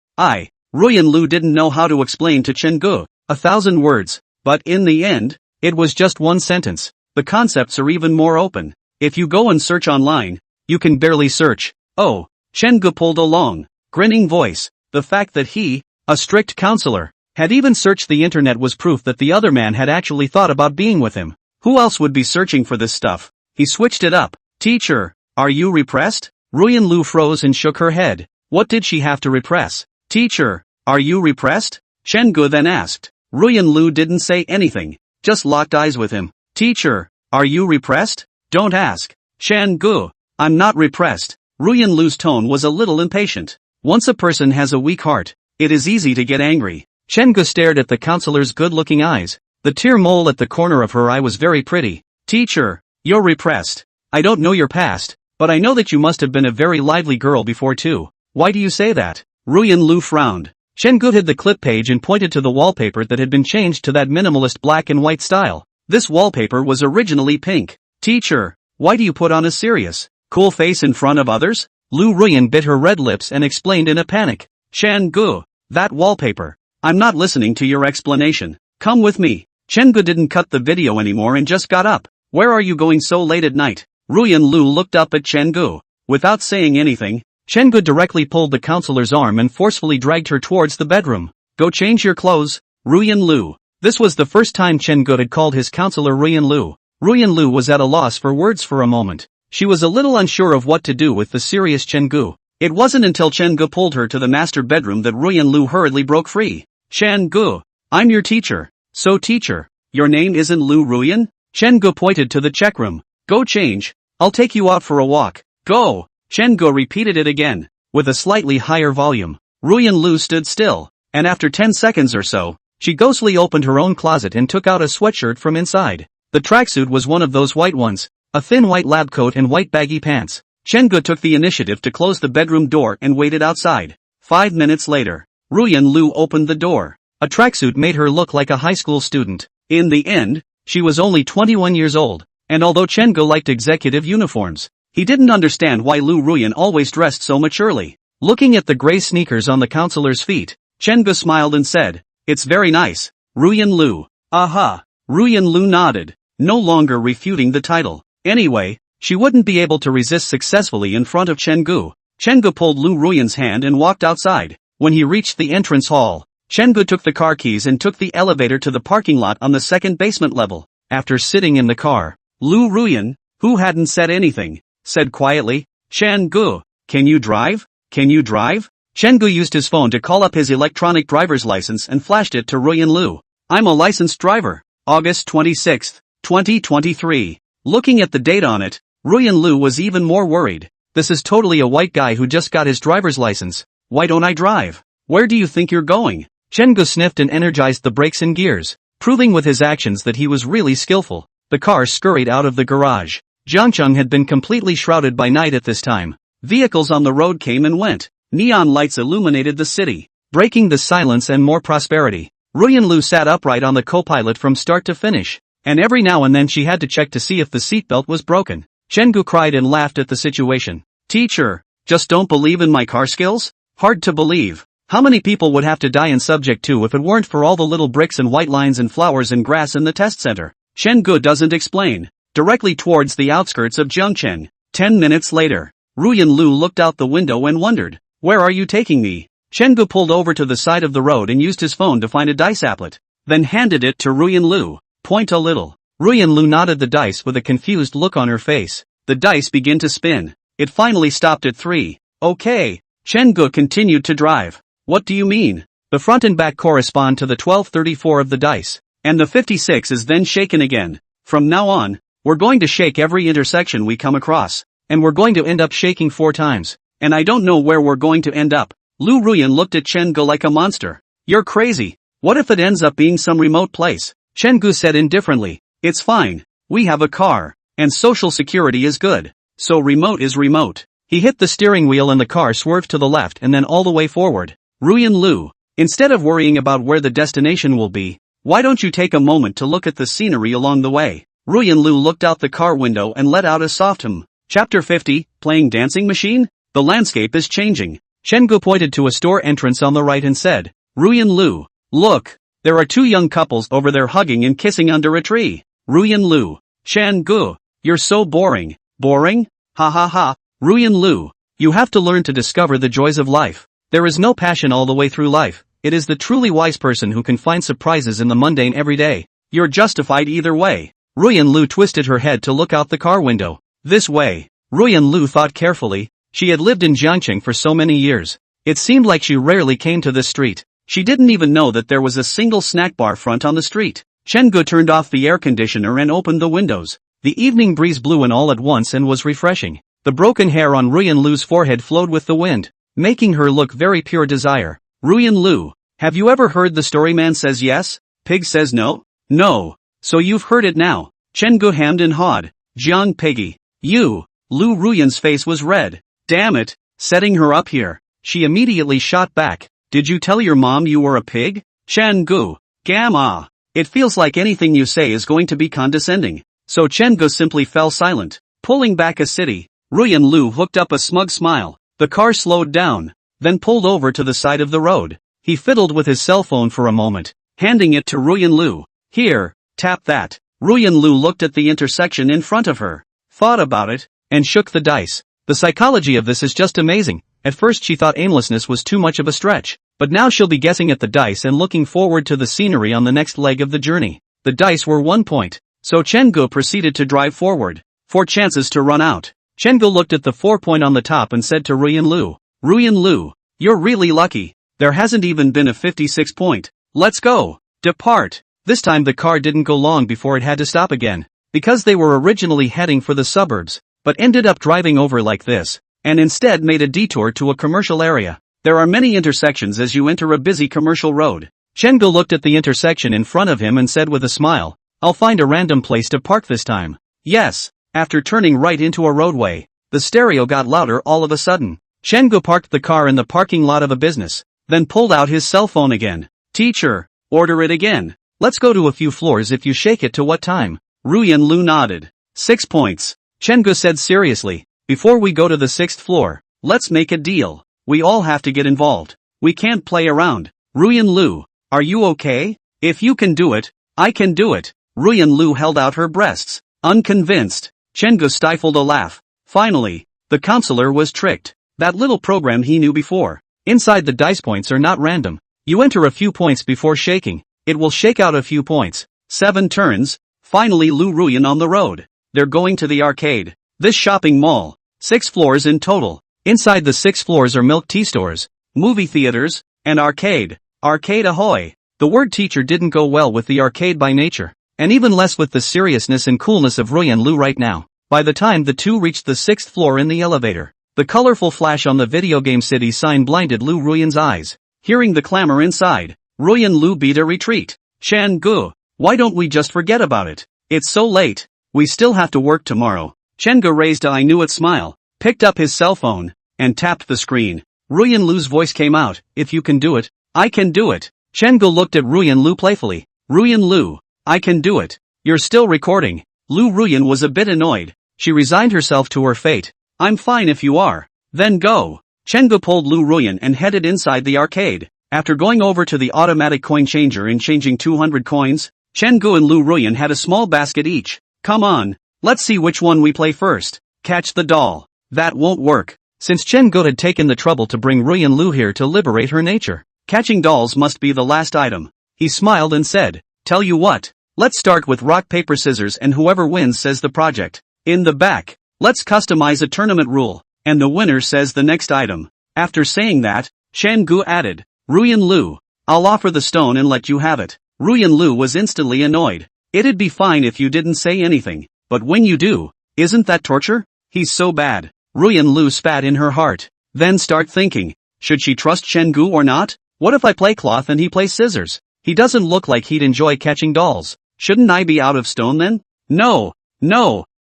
Ruyan Lu didn't know how to explain to Chengu 1,000 words, but in the end, it was just one sentence. The concepts are even more open. If you go and search online, you can barely search. Oh, Chengu pulled a long, grinning voice. The fact that he, a strict counselor, had even searched the internet was proof that the other man had actually thought about being with him. Who else would be searching for this stuff? He switched it up. "Teacher, are you repressed?" Ruyan Lu froze and shook her head. What did she have to repress? "Teacher, are you repressed?" Chengu then asked. Ruyan Lu didn't say anything, just locked eyes with him. "Teacher, are you repressed?" "Don't ask." "Chengu, I'm not repressed." Ruyan Lu's tone was a little impatient. Once a person has a weak heart, it is easy to get angry. Chengu stared at the counselor's good-looking eyes. The tear mole at the corner of her eye was very pretty. "Teacher, you're repressed. I don't know your past, but I know that you must have been a very lively girl before too. Why do you say that?" Ruyan Lu frowned. Chengu hid the clip page and pointed to the wallpaper that had been changed to that minimalist black and white style. This wallpaper was originally pink. "Teacher, why do you put on a serious, cool face in front of others?" Lu Ruyan bit her red lips and explained in a panic. "Chengu, that wallpaper. I'm not listening to your explanation. Come with me." Chengu didn't cut the video anymore and just got up. "Where are you going so late at night?" Ruyan Lu looked up at Chengu. Without saying anything, Chengu directly pulled the counselor's arm and forcefully dragged her towards the bedroom. "Go change your clothes, Ruyan Lu." This was the first time Chengu had called his counselor Ruyan Lu. Ruyan Lu was at a loss for words for a moment. She was a little unsure of what to do with the serious Chengu. It wasn't until Chengu pulled her to the master bedroom that Ruyan Lu hurriedly broke free. "Chengu, I'm your teacher." "So teacher, your name isn't Lu Ruyan?" Chengu pointed to the check room. "Go change. I'll take you out for a walk. Go." Chengu repeated it again, with a slightly higher volume. Ruyan Lu stood still, and after 10 seconds or so, she ghostly opened her own closet and took out a sweatshirt from inside. The tracksuit was one of those white ones, a thin white lab coat and white baggy pants. Chengu took the initiative to close the bedroom door and waited outside. 5 minutes later, Ruyan Lu opened the door. A tracksuit made her look like a high school student. In the end, she was only 21 years old, and although Chengu liked executive uniforms, he didn't understand why Lu Ruyan always dressed so maturely. Looking at the gray sneakers on the counselor's feet, Chengu smiled and said, "It's very nice, Ruyan Lu." "Aha." Ruyan Lu nodded, no longer refuting the title. Anyway, she wouldn't be able to resist successfully in front of Chengu. Chengu pulled Lu Ruyan's hand and walked outside. When he reached the entrance hall, Chengu took the car keys and took the elevator to the parking lot on the second basement level. After sitting in the car, Lu Ruyan, who hadn't said anything, said quietly, "Chengu, can you drive? Can you drive?" Chengu used his phone to call up his electronic driver's license and flashed it to Ruyan Lu. "I'm a licensed driver. August 26, 2023. Looking at the date on it, Ruyan Lu was even more worried. "This is totally a white guy who just got his driver's license. Why don't I drive? Where do you think you're going?" Chengu sniffed and energized the brakes and gears, proving with his actions that he was really skillful. The car scurried out of the garage. Jiangcheng had been completely shrouded by night at this time. Vehicles on the road came and went. Neon lights illuminated the city, breaking the silence and more prosperity. Ruyan Lu sat upright on the co-pilot from start to finish, and every now and then she had to check to see if the seatbelt was broken. Chengu cried and laughed at the situation. Teacher, just don't believe in my car skills? Hard to believe. How many people would have to die in Subject 2 if it weren't for all the little bricks and white lines and flowers and grass in the test center? Chengu doesn't explain. Directly towards the outskirts of Zhengcheng. 10 minutes later, Ruyan Lu looked out the window and wondered, where are you taking me? Chengu pulled over to the side of the road and used his phone to find a dice applet, then handed it to Ruyan Lu. Point a little. Ruyan Lu nodded the dice with a confused look on her face. The dice began to spin. It finally stopped at 3. Okay. Chengu continued to drive. What do you mean? The front and back correspond to the 1234 of the dice, and the 56 is then shaken again. From now on, we're going to shake every intersection we come across, and we're going to end up shaking 4 times, and I don't know where we're going to end up. Lu Ruyan looked at Chengu like a monster. You're crazy. What if it ends up being some remote place? Chengu said indifferently. It's fine. We have a car, and social security is good, so remote is remote. He hit the steering wheel and the car swerved to the left and then all the way forward. Ruyan Lu, instead of worrying about where the destination will be, why don't you take a moment to look at the scenery along the way? Ruyan Lu looked out the car window and let out a soft hum. Chapter 50, Playing Dancing Machine? The landscape is changing. Chengu pointed to a store entrance on the right and said, Ruyan Lu, look, there are 2 young couples over there hugging and kissing under a tree. Ruyan Lu, Chengu, you're so boring. Boring? Ha ha ha. Ruyan Lu, you have to learn to discover the joys of life. There is no passion all the way through life. It is the truly wise person who can find surprises in the mundane every day. You're justified either way. Ruyan Lu twisted her head to look out the car window. This way. Ruyan Lu thought carefully. She had lived in Jiangqing for so many years. It seemed like she rarely came to this street. She didn't even know that there was a single snack bar front on the street. Chengu turned off the air conditioner and opened the windows. The evening breeze blew in all at once and was refreshing. The broken hair on Ruyan Lu's forehead flowed with the wind, making her look very pure desire. Ruyan Lu, have you ever heard the story man says yes, pig says no? No. So you've heard it now. Chengu hammed and hawed. Jiang Piggy. You. Lu Ruyan's face was red. Damn it, setting her up here. She immediately shot back. Did you tell your mom you were a pig? Chengu. Gamma. It feels like anything you say is going to be condescending. So Chengu simply fell silent. Pulling back a city, Ruyan Lu hooked up a smug smile. The car slowed down, then pulled over to the side of the road. He fiddled with his cell phone for a moment, handing it to Ruyan Lu. Here, tap that. Ruyan Lu looked at the intersection in front of her, thought about it, and shook the dice. The psychology of this is just amazing. At first she thought aimlessness was too much of a stretch, but now she'll be guessing at the dice and looking forward to the scenery on the next leg of the journey. The dice were 1 point, so Chengu proceeded to drive forward. 4 chances to run out. Chengu looked at the 4 point on the top and said to Ruyan Lu, you're really lucky. There hasn't even been a 56 point. Let's go. Depart. This time the car didn't go long before it had to stop again, because they were originally heading for the suburbs, but ended up driving over like this, and instead made a detour to a commercial area. There are many intersections as you enter a busy commercial road. Chengu looked at the intersection in front of him and said with a smile, I'll find a random place to park this time. Yes. After turning right into a roadway, the stereo got louder all of a sudden. Chengu parked the car in the parking lot of a business, then pulled out his cell phone again. Teacher, order it again. Let's go to a few floors if you shake it to what time? Ruyan Lu nodded. 6 points. Chengu said seriously, before we go to the 6th floor, let's make a deal. We all have to get involved. We can't play around. Ruyan Lu, are you okay? If you can do it, I can do it. Ruyan Lu held out her breasts, unconvinced. Chengu stifled a laugh. Finally, the counselor was tricked. That little program he knew before. Inside the dice points are not random. You enter a few points before shaking. It will shake out a few points. 7 turns. Finally Lu Ruyan on the road. They're going to the arcade. This shopping mall. 6 floors in total. Inside the 6 floors are milk tea stores, movie theaters, and arcade. Arcade ahoy. The word teacher didn't go well with the arcade by nature, and even less with the seriousness and coolness of Ruyan Lu right now. By the time the two reached the 6th floor in the elevator, the colorful flash on the video game city sign blinded Lu Ruyan's eyes. Hearing the clamor inside, Ruyan Lu beat a retreat. Chengu, why don't we just forget about it? It's so late. We still have to work tomorrow. Chengu raised a I knew it smile, picked up his cell phone, and tapped the screen. Ruyan Lu's voice came out, if you can do it, I can do it. Chen-gu looked at Ruyan Lu playfully. Ruyan Lu, I can do it. You're still recording. Lu Ruyan was a bit annoyed. She resigned herself to her fate. I'm fine if you are. Then go. Chen-gu pulled Lu Ruyan and headed inside the arcade. After going over to the automatic coin changer and changing 200 coins, Chen-gu and Lu Ruyan had a small basket each. Come on. Let's see which one we play first. Catch the doll. That won't work. Since Chen-gu had taken the trouble to bring Ruyan Lu here to liberate her nature, catching dolls must be the last item. He smiled and said, tell you what. Let's start with rock paper scissors and whoever wins says the project. In the back, let's customize a tournament rule, and the winner says the next item. After saying that, Chen-gu added, Ruyan Lu, I'll offer the stone and let you have it. Ruyan Lu was instantly annoyed. It'd be fine if you didn't say anything, but when you do, isn't that torture? He's so bad. Ruyan Lu spat in her heart. Then start thinking, should she trust Chen-gu or not? What if I play cloth and he plays scissors? He doesn't look like he'd enjoy catching dolls. Shouldn't I be out of stone then? No.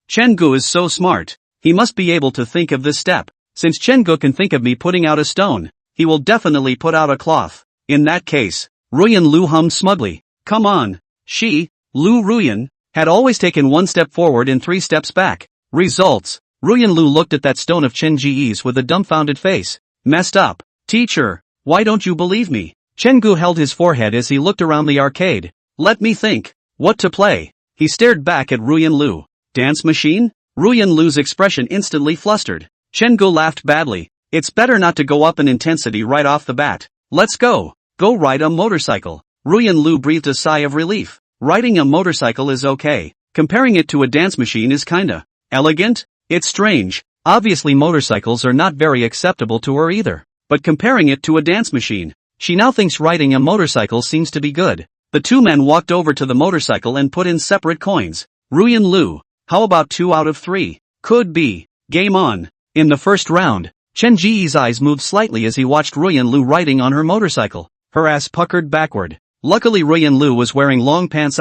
Chen-gu is so smart. He must be able to think of this step. Since Chen-gu can think of me putting out a stone, he will definitely put out a cloth. In that case, Ruyan Lu hummed smugly. Come on. She, Lu Ruyan, had always taken one step forward and 3 steps back. Results. Ruyan Lu looked at that stone of Chen Ji's with a dumbfounded face. Messed up. Teacher, why don't you believe me? Chen-gu held his forehead as he looked around the arcade. Let me think. What to play? He stared back at Ruyan Lu. Dance machine? Ruyan Lu's expression instantly flustered. Chen-gu laughed badly. It's better not to go up in intensity right off the bat. Let's go. Go ride a motorcycle. Ruyan Lu breathed a sigh of relief. Riding a motorcycle is okay. Comparing it to a dance machine is kinda elegant? It's strange. Obviously motorcycles are not very acceptable to her either. But comparing it to a dance machine, she now thinks riding a motorcycle seems to be good. The two men walked over to the motorcycle and put in separate coins. Ruyan Lu, how about 2 out of 3? Could be. Game on. In the first round, Chen Ji's eyes moved slightly as he watched Ruyan Lu riding on her motorcycle. Her ass puckered backward. Luckily Ruyan Lu was wearing long pants.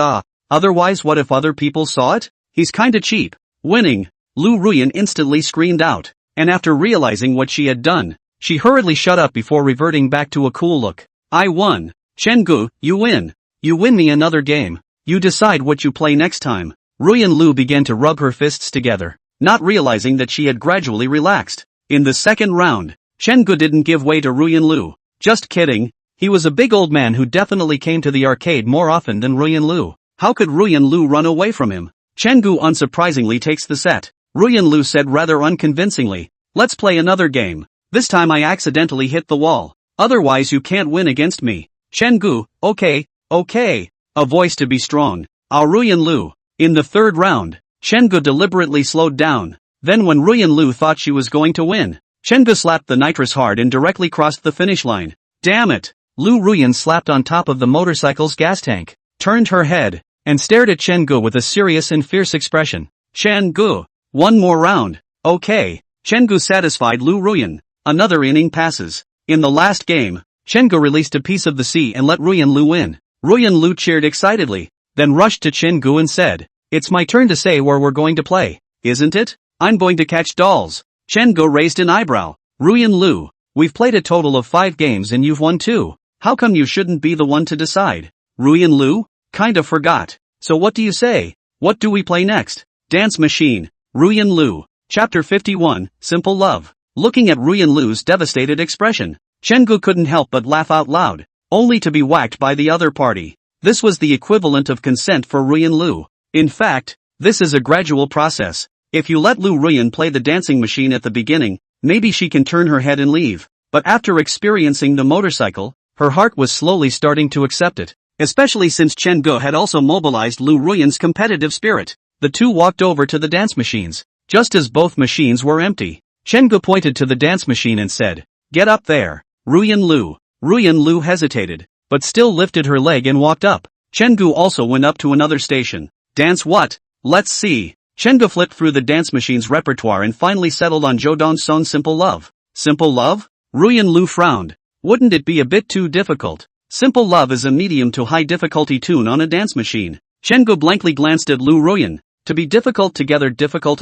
Otherwise what if other people saw it? He's kinda cheap. Winning. Lu Ruyan instantly screamed out. And after realizing what she had done, she hurriedly shut up before reverting back to a cool look. I won. Chen-gu, you win. You win me another game. You decide what you play next time. Ruyan Lu began to rub her fists together, not realizing that she had gradually relaxed. In the second round, Chen-gu didn't give way to Ruyan Lu. Just kidding. He was a big old man who definitely came to the arcade more often than Ruyan Lu. How could Ruyan Lu run away from him? Chen-gu unsurprisingly takes the set. Ruyan Lu said rather unconvincingly, let's play another game. This time I accidentally hit the wall. Otherwise you can't win against me. Chen-gu, okay. A voice to be strong. Ruyan Lu. In the third round, Chen-gu deliberately slowed down. Then when Ruyan Lu thought she was going to win, Chen-gu slapped the nitrous hard and directly crossed the finish line. Damn it! Lu Ruyan slapped on top of the motorcycle's gas tank, turned her head, and stared at Chen-gu with a serious and fierce expression. Chen-gu. One more round. Okay. Chen-gu satisfied Lu Ruyan. Another inning passes. In the last game, Chen-gu released a piece of the sea and let Ruyan Lu win. Ruyan Lu cheered excitedly, then rushed to Chen-gu and said, it's my turn to say where we're going to play, isn't it? I'm going to catch dolls. Chen-gu raised an eyebrow. Ruyan Lu, we've played a total of 5 games and you've won 2. How come you shouldn't be the one to decide? Ruyan Lu? Kinda forgot. So what do you say? What do we play next? Dance machine. Ruyan Lu. Chapter 51, Simple Love. Looking at Ruyan Lu's devastated expression, Chen-gu couldn't help but laugh out loud, only to be whacked by the other party. This was the equivalent of consent for Ruyan Lu. In fact, this is a gradual process. If you let Lu Ruyan play the dancing machine at the beginning, maybe she can turn her head and leave. But after experiencing the motorcycle, her heart was slowly starting to accept it. Especially since Chen-gu had also mobilized Lu Ruyan's competitive spirit. The two walked over to the dance machines. Just as both machines were empty, Chen-gu pointed to the dance machine and said, get up there. Ruyan Lu. Ruyan Lu hesitated, but still lifted her leg and walked up. Chen-gu also went up to another station. Dance what? Let's see. Chen-gu flipped through the dance machine's repertoire and finally settled on Jodong Song's Simple Love. Simple Love? Ruyan Lu frowned. Wouldn't it be a bit too difficult? Simple Love is a medium to high difficulty tune on a dance machine. Chen-gu blankly glanced at Lu Ruyan. To be difficult together difficult.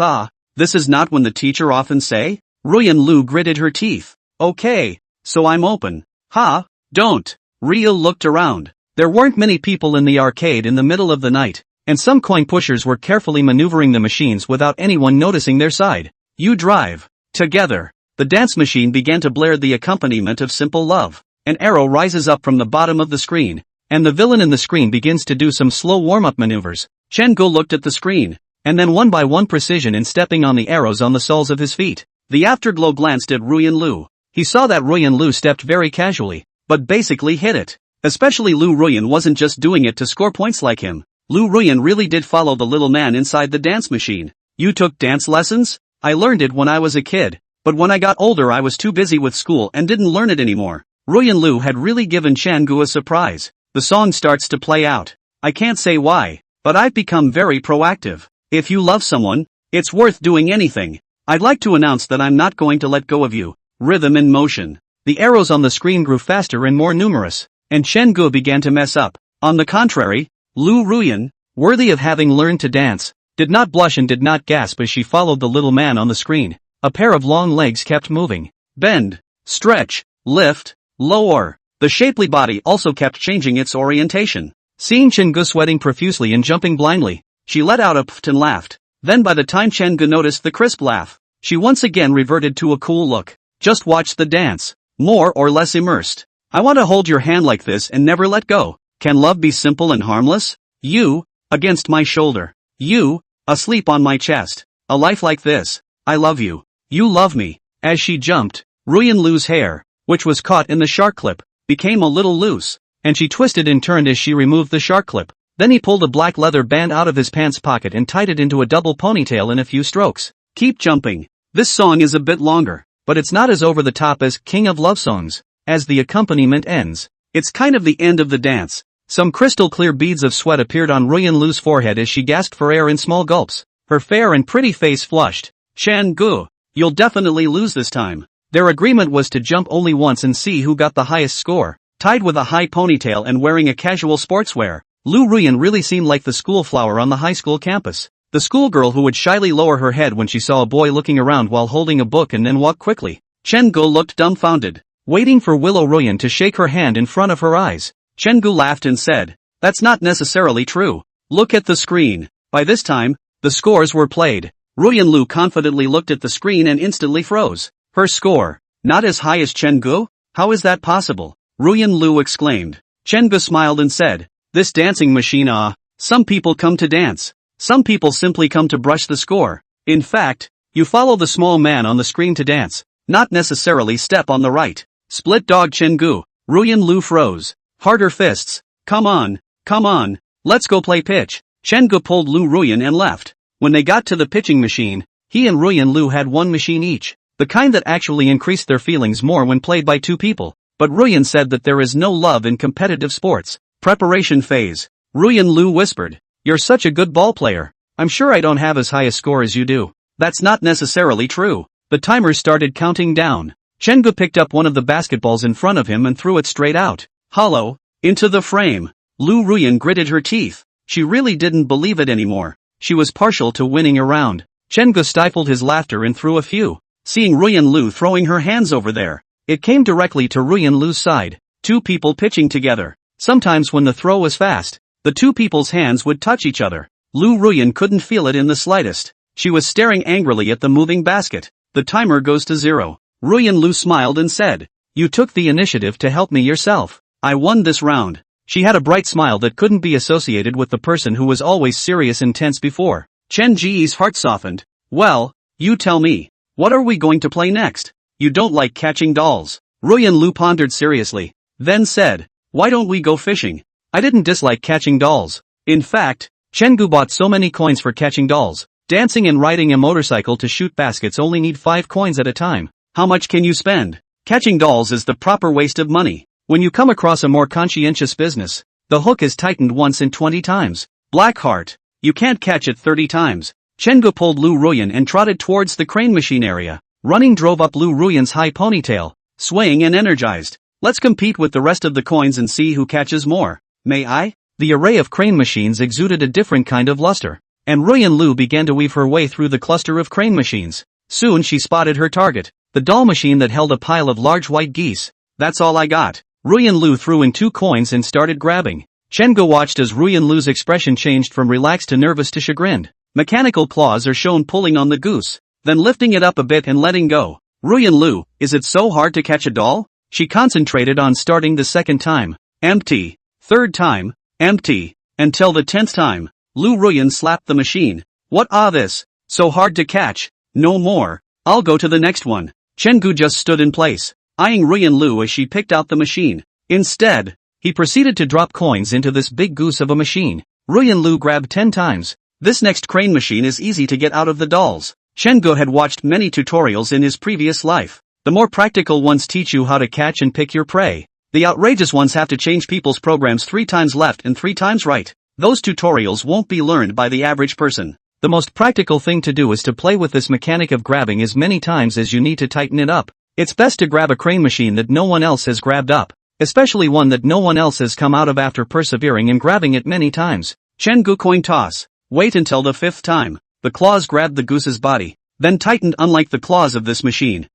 This is not when the teacher often say? Ruyan Lu gritted her teeth. Okay. so I'm open. Ha, don't. Rio looked around. There weren't many people in the arcade in the middle of the night, and some coin pushers were carefully maneuvering the machines without anyone noticing their side. You drive. Together. The dance machine began to blare the accompaniment of Simple Love. An arrow rises up from the bottom of the screen, and the villain in the screen begins to do some slow warm-up maneuvers. Chen-gu looked at the screen, and then one by one precision in stepping on the arrows on the soles of his feet. The afterglow glanced at Ruyan Lu. He saw that Ruyan Lu stepped very casually, but basically hit it. Especially Lu Ruyan wasn't just doing it to score points like him. Lu Ruyan really did follow the little man inside the dance machine. You took dance lessons? I learned it when I was a kid, but when I got older I was too busy with school and didn't learn it anymore. Ruyan Lu had really given Chen-gu a surprise. The song starts to play out. I can't say why, but I've become very proactive. If you love someone, it's worth doing anything. I'd like to announce that I'm not going to let go of you. Rhythm in motion. The arrows on the screen grew faster and more numerous, and Chen-gu began to mess up. On the contrary, Lu Ruyan, worthy of having learned to dance, did not blush and did not gasp as she followed the little man on the screen. A pair of long legs kept moving. Bend, stretch, lift, lower. The shapely body also kept changing its orientation. Seeing Chen-gu sweating profusely and jumping blindly, she let out a pft and laughed. Then by the time Chen-gu noticed the crisp laugh, she once again reverted to a cool look. Just watch the dance. More or less immersed. I want to hold your hand like this and never let go. Can love be simple and harmless? You, against my shoulder. You, asleep on my chest. A life like this. I love you. You love me. As she jumped, Ruyan Lu's hair, which was caught in the shark clip, became a little loose, and she twisted and turned as she removed the shark clip. Then he pulled a black leather band out of his pants pocket and tied it into a double ponytail in a few strokes. Keep jumping. This song is a bit longer, but it's not as over the top as King of Love songs. As the accompaniment ends, it's kind of the end of the dance. Some crystal clear beads of sweat appeared on Ruyan Lu's forehead as she gasped for air in small gulps. Her fair and pretty face flushed. Chen-gu, you'll definitely lose this time. Their agreement was to jump only once and see who got the highest score. Tied with a high ponytail and wearing a casual sportswear, Lu Ruyan really seemed like the school flower on the high school campus. The schoolgirl who would shyly lower her head when she saw a boy looking around while holding a book and then walk quickly. Chen-gu looked dumbfounded, waiting for Willow Ruyan to shake her hand in front of her eyes. Chen-gu laughed and said, "That's not necessarily true. Look at the screen." By this time, the scores were played. Ruyan Lu confidently looked at the screen and instantly froze. Her score, not as high as Chen-gu? How is that possible? Ruyan Lu exclaimed. Chen-gu smiled and said, "This dancing machine some people come to dance. Some people simply come to brush the score. In fact, you follow the small man on the screen to dance, not necessarily step on the right." Split dog Chen-gu. Ruyan Lu froze. Harder fists. Come on, let's go play pitch. Chen-gu pulled Lu Ruyan and left. When they got to the pitching machine, he and Ruyan Lu had one machine each, the kind that actually increased their feelings more when played by two people. But Ruyan said that there is no love in competitive sports. Preparation phase. Ruyan Lu whispered, "You're such a good ball player. I'm sure I don't have as high a score as you do." That's not necessarily true. The timer started counting down. Chen-gu picked up one of the basketballs in front of him and threw it straight out. Hollow, into the frame. Lu Ruyan gritted her teeth. She really didn't believe it anymore. She was partial to winning a round. Chen-gu stifled his laughter and threw a few. Seeing Ruyan Lu throwing her hands over there, it came directly to Ruyan Lu's side. Two people pitching together. Sometimes when the throw was fast, the two people's hands would touch each other. Lu Ruyan couldn't feel it in the slightest. She was staring angrily at the moving basket. The timer goes to 0. Ruyan Lu smiled and said, "You took the initiative to help me yourself. I won this round." She had a bright smile that couldn't be associated with the person who was always serious and tense before. Chen Ji's heart softened. "Well, you tell me. What are we going to play next? You don't like catching dolls." Ruyan Lu pondered seriously, then said, "Why don't we go fishing?" I didn't dislike catching dolls. In fact, Chen-gu bought so many coins for catching dolls. Dancing and riding a motorcycle to shoot baskets only need 5 coins at a time. How much can you spend? Catching dolls is the proper waste of money. When you come across a more conscientious business, the hook is tightened once in 20 times. Black heart. You can't catch it 30 times. Chen-gu pulled Lu Ruyan and trotted towards the crane machine area. Running drove up Lu Ruyan's high ponytail, swaying and energized. "Let's compete with the rest of the coins and see who catches more. May I?" The array of crane machines exuded a different kind of luster, and Ruyan Lu began to weave her way through the cluster of crane machines. Soon she spotted her target. The doll machine that held a pile of large white geese. That's all I got. Ruyan Lu threw in 2 coins and started grabbing. Chengu watched as Ruyan Lu's expression changed from relaxed to nervous to chagrined. Mechanical claws are shown pulling on the goose, then lifting it up a bit and letting go. Ruyan Lu, is it so hard to catch a doll? She concentrated on starting the 2nd time. Empty. 3rd time. Empty. Until the 10th time. Lu Ruyan slapped the machine. What this? So hard to catch. No more. I'll go to the next one. Chengu just stood in place, eyeing Ruyan Lu as she picked out the machine. Instead, he proceeded to drop coins into this big goose of a machine. Ruyan Lu grabbed 10 times. This next crane machine is easy to get out of the dolls. Chengu had watched many tutorials in his previous life. The more practical ones teach you how to catch and pick your prey. The outrageous ones have to change people's programs 3 times left and 3 times right. Those tutorials won't be learned by the average person. The most practical thing to do is to play with this mechanic of grabbing as many times as you need to tighten it up. It's best to grab a crane machine that no one else has grabbed up, especially one that no one else has come out of after persevering and grabbing it many times. Chengu coin toss. Wait until the 5th time. The claws grabbed the goose's body, then tightened unlike the claws of this machine.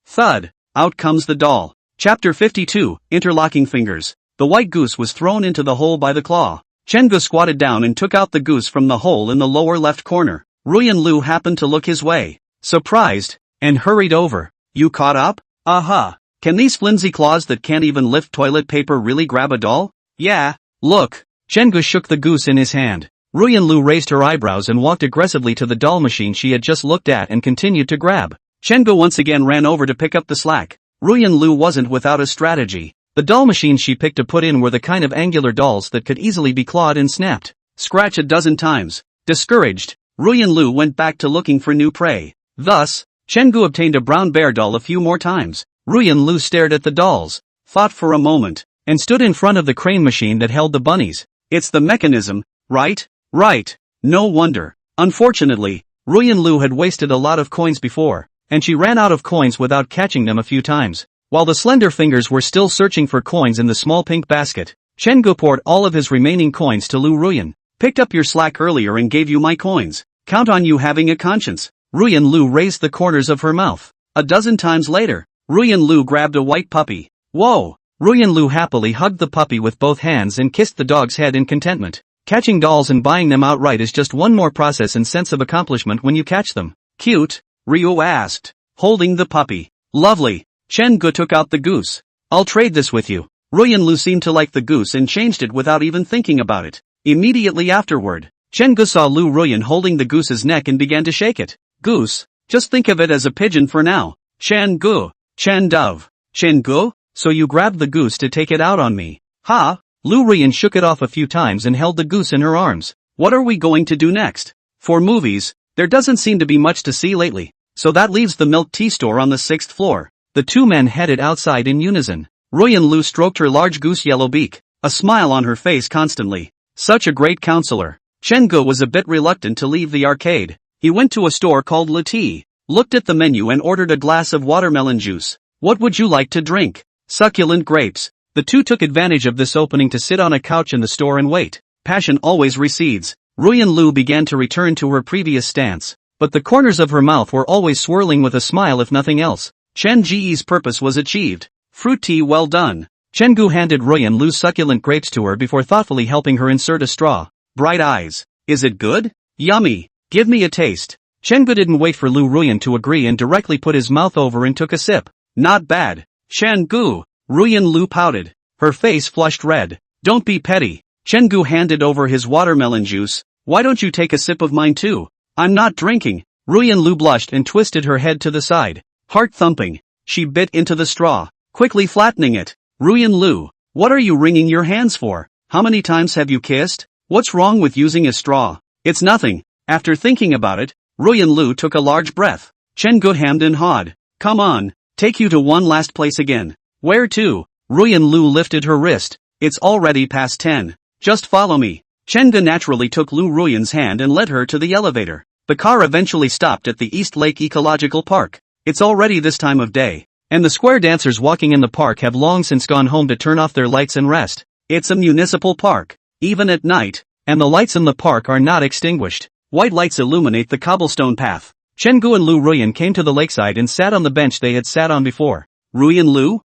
Thud. Out comes the doll. Chapter 52, Interlocking Fingers. The white goose was thrown into the hole by the claw. Chengu squatted down and took out the goose from the hole in the lower left corner. Ruyan Lu happened to look his way, surprised, and hurried over. You caught up? Aha. Can these flimsy claws that can't even lift toilet paper really grab a doll? Yeah. Look. Chengu shook the goose in his hand. Ruyan Lu raised her eyebrows and walked aggressively to the doll machine she had just looked at and continued to grab. Chengu once again ran over to pick up the slack. Ruyan Lu wasn't without a strategy. The doll machines she picked to put in were the kind of angular dolls that could easily be clawed and snapped. Scratch a dozen times. Discouraged, Ruyan Lu went back to looking for new prey. Thus, Chengu obtained a brown bear doll a few more times. Ruyan Lu stared at the dolls, thought for a moment, and stood in front of the crane machine that held the bunnies. It's the mechanism, right? Right. No wonder. Unfortunately, Ruyan Lu had wasted a lot of coins before, and she ran out of coins without catching them a few times. While the slender fingers were still searching for coins in the small pink basket, Chengu poured all of his remaining coins to Lu Ruyan. Picked up your slack earlier and gave you my coins. Count on you having a conscience. Ruyan Lu raised the corners of her mouth. A dozen times later, Ruyan Lu grabbed a white puppy. Whoa! Ruyan Lu happily hugged the puppy with both hands and kissed the dog's head in contentment. Catching dolls and buying them outright is just one more process and sense of accomplishment when you catch them. Cute? Ryu asked, holding the puppy. Lovely. Chengu took out the goose. I'll trade this with you. Ruyan Lu seemed to like the goose and changed it without even thinking about it. Immediately afterward, Chengu saw Lu Ruyan holding the goose's neck and began to shake it. Goose? Just think of it as a pigeon for now. Chengu. Chen dove. Chengu? So you grabbed the goose to take it out on me. Ha! Lu Ruyan shook it off a few times and held the goose in her arms. What are we going to do next? For movies, there doesn't seem to be much to see lately, so that leaves the milk tea store on the 6th floor. The 2 men headed outside in unison. Ruyan Lu stroked her large goose yellow beak, a smile on her face constantly. Such a great counselor. Chengu was a bit reluctant to leave the arcade. He went to a store called Le Tea, looked at the menu and ordered a glass of watermelon juice. What would you like to drink? Succulent grapes. The 2 took advantage of this opening to sit on a couch in the store and wait. Passion always recedes. Ruyan Lu began to return to her previous stance, but the corners of her mouth were always swirling with a smile if nothing else. Chen Ji's purpose was achieved. Fruit tea well done. Chengu handed Ruyan Lu's succulent grapes to her before thoughtfully helping her insert a straw. Bright eyes. Is it good? Yummy. Give me a taste. Chengu didn't wait for Lu Ruyan to agree and directly put his mouth over and took a sip. Not bad. Chengu. Ruyan Lu pouted. Her face flushed red. Don't be petty. Chengu handed over his watermelon juice. Why don't you take a sip of mine too? I'm not drinking. Ruyan Lu blushed and twisted her head to the side. Heart thumping. She bit into the straw, quickly flattening it. Ruyan Lu, what are you wringing your hands for? How many times have you kissed? What's wrong with using a straw? It's nothing. After thinking about it, Ruyan Lu took a large breath. Chengu hammed and hawed. Come on, take you to one last place again. Where to? Ruyan Lu lifted her wrist. It's already past 10. Just follow me. Chengu naturally took Lu Ruyan's hand and led her to the elevator. The car eventually stopped at the East Lake Ecological Park. It's already this time of day, and the square dancers walking in the park have long since gone home to turn off their lights and rest. It's a municipal park, even at night, and the lights in the park are not extinguished. White lights illuminate the cobblestone path. Chen-gu and Lu Ruyan came to the lakeside and sat on the bench they had sat on before. Ruyan Lu?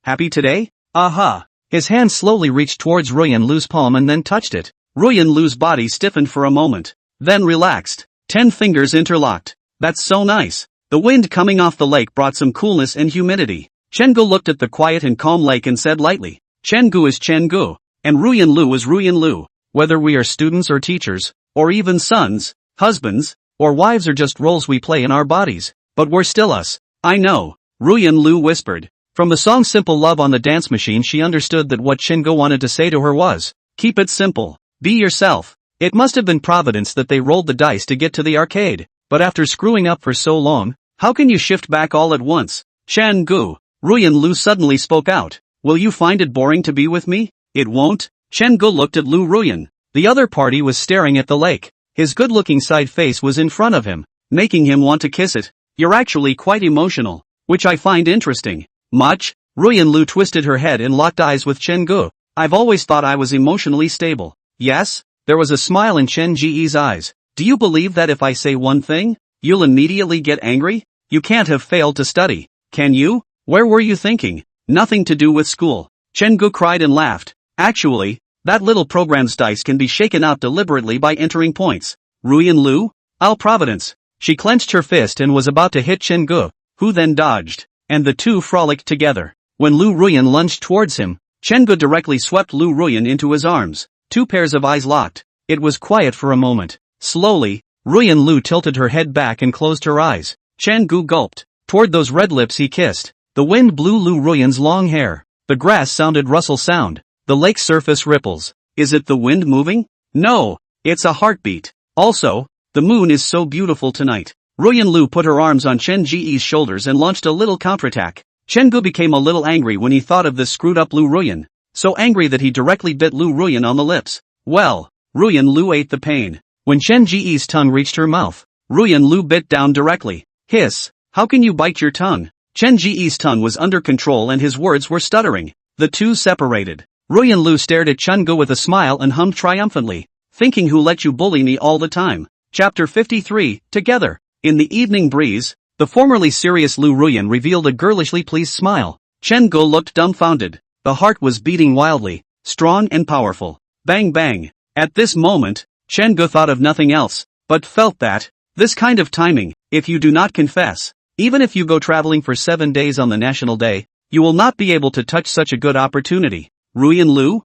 Happy today? Aha! His hand slowly reached towards Ruyan Lu's palm and then touched it. Ruyan Lu's body stiffened for a moment, then relaxed. 10 fingers interlocked. That's so nice. The wind coming off the lake brought some coolness and humidity. Chen-gu looked at the quiet and calm lake and said lightly, Chen-gu is Chen-gu, and Ruyan Lu is Ruyan Lu. Whether we are students or teachers, or even sons, husbands, or wives are just roles we play in our bodies, but we're still us. I know, Ruyan Lu whispered. From the song Simple Love on the dance machine she understood that what Chen-gu wanted to say to her was, keep it simple, be yourself. It must have been providence that they rolled the dice to get to the arcade, but after screwing up for so long, how can you shift back all at once? Chen-gu, Ruyan Lu suddenly spoke out, will you find it boring to be with me? It won't? Chen-gu looked at Lu Ruyan. The other party was staring at the lake. His good-looking side face was in front of him, making him want to kiss it. You're actually quite emotional, which I find interesting. Much? Ruyan Lu twisted her head and locked eyes with Chen-gu. I've always thought I was emotionally stable. Yes? There was a smile in Chen Ji's eyes. Do you believe that if I say one thing, you'll immediately get angry? You can't have failed to study, can you? Where were you thinking? Nothing to do with school. Chen-gu cried and laughed. Actually, that little program's dice can be shaken out deliberately by entering points. Ruyan Lu? I'll Providence. She clenched her fist and was about to hit Chen-gu, who then dodged, and the two frolicked together. When Lu Ruyan lunged towards him, Chen-gu directly swept Lu Ruyan into his arms. 2 pairs of eyes locked. It was quiet for a moment. Slowly, Ruyan Lu tilted her head back and closed her eyes. Chen-gu gulped. Toward those red lips he kissed. The wind blew Lu Ruyan's long hair. The grass sounded rustle sound. The lake surface ripples. Is it the wind moving? No, it's a heartbeat. Also, the moon is so beautiful tonight. Ruyan Lu put her arms on Chen Ji's shoulders and launched a little counterattack. Chen-gu became a little angry when he thought of this screwed-up Lu Ruyan. So angry that he directly bit Lu Ruyan on the lips. Well, Ruyan Lu ate the pain. When Chen Ji's tongue reached her mouth, Ruyan Lu bit down directly. Hiss, how can you bite your tongue? Chen Ji's tongue was under control and his words were stuttering. The two separated. Ruyan Lu stared at Chen-gu with a smile and hummed triumphantly, thinking who let you bully me all the time. Chapter 53, Together. In the evening breeze, the formerly serious Lu Ruyan revealed a girlishly pleased smile. Chen-gu looked dumbfounded. The heart was beating wildly, strong and powerful. Bang bang. At this moment, Chen-gu thought of nothing else, but felt that, this kind of timing, if you do not confess, even if you go traveling for 7 days on the national day, you will not be able to touch such a good opportunity. Ruyan Lu?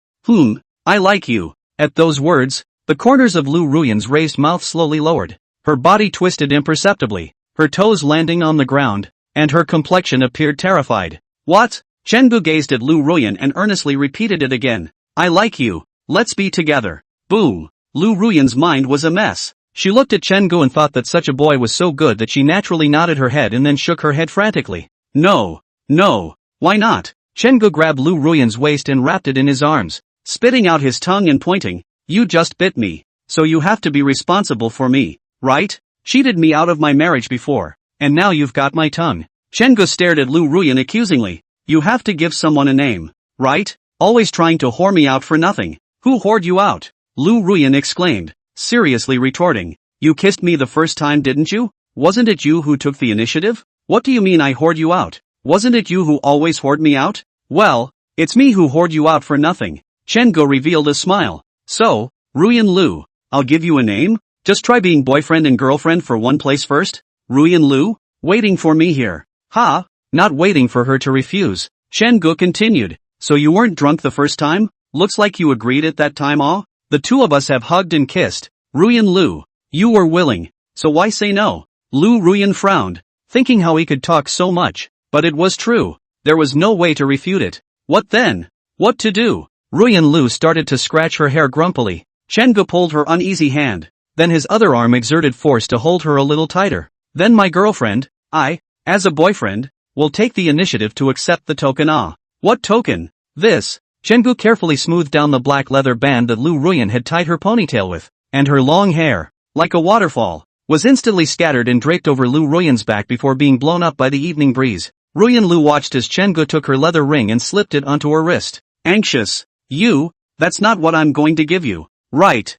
I like you. At those words, the corners of Lu Ruyan's raised mouth slowly lowered. Her body twisted imperceptibly, her toes landing on the ground, and her complexion appeared terrified. What? Chen-gu gazed at Lu Ruyan and earnestly repeated it again. I like you. Let's be together. Boom. Lu Ruyan's mind was a mess. She looked at Chen-gu and thought that such a boy was so good that she naturally nodded her head and then shook her head frantically. No. Why not? Chen-gu grabbed Lu Ruyan's waist and wrapped it in his arms, spitting out his tongue and pointing. You just bit me. So you have to be responsible for me, right? Cheated me out of my marriage before, and now you've got my tongue. Chen-gu stared at Lu Ruyan accusingly. You have to give someone a name, right? Always trying to whore me out for nothing. Who whored you out? Lu Ruyan exclaimed, seriously retorting. You kissed me the first time, didn't you? Wasn't it you who took the initiative? What do you mean I whored you out? Wasn't it you who always whored me out? Well, it's me who whored you out for nothing. Chen-gu revealed a smile. So, Ruyan Lu, I'll give you a name? Just try being boyfriend and girlfriend for one place first? Ruyan Lu? Waiting for me here. Ha! Not waiting for her to refuse. Chen-gu continued. So you weren't drunk the first time? Looks like you agreed at that time. The two of us have hugged and kissed. Ruyan Lu, you were willing, so why say no? Lu Ruyan frowned, thinking how he could talk so much, but it was true. There was no way to refute it. What then? What to do? Ruyan Lu started to scratch her hair grumpily. Chen-gu pulled her uneasy hand. Then his other arm exerted force to hold her a little tighter. Then my girlfriend, I, as a boyfriend, will take the initiative to accept the token. What token? This. Chen-gu carefully smoothed down the black leather band that Lu Ruyan had tied her ponytail with, and her long hair, like a waterfall, was instantly scattered and draped over Lu Ruyan's back before being blown up by the evening breeze. Ruyan Lu watched as Chen-gu took her leather ring and slipped it onto her wrist. Anxious. You? That's not what I'm going to give you. Right.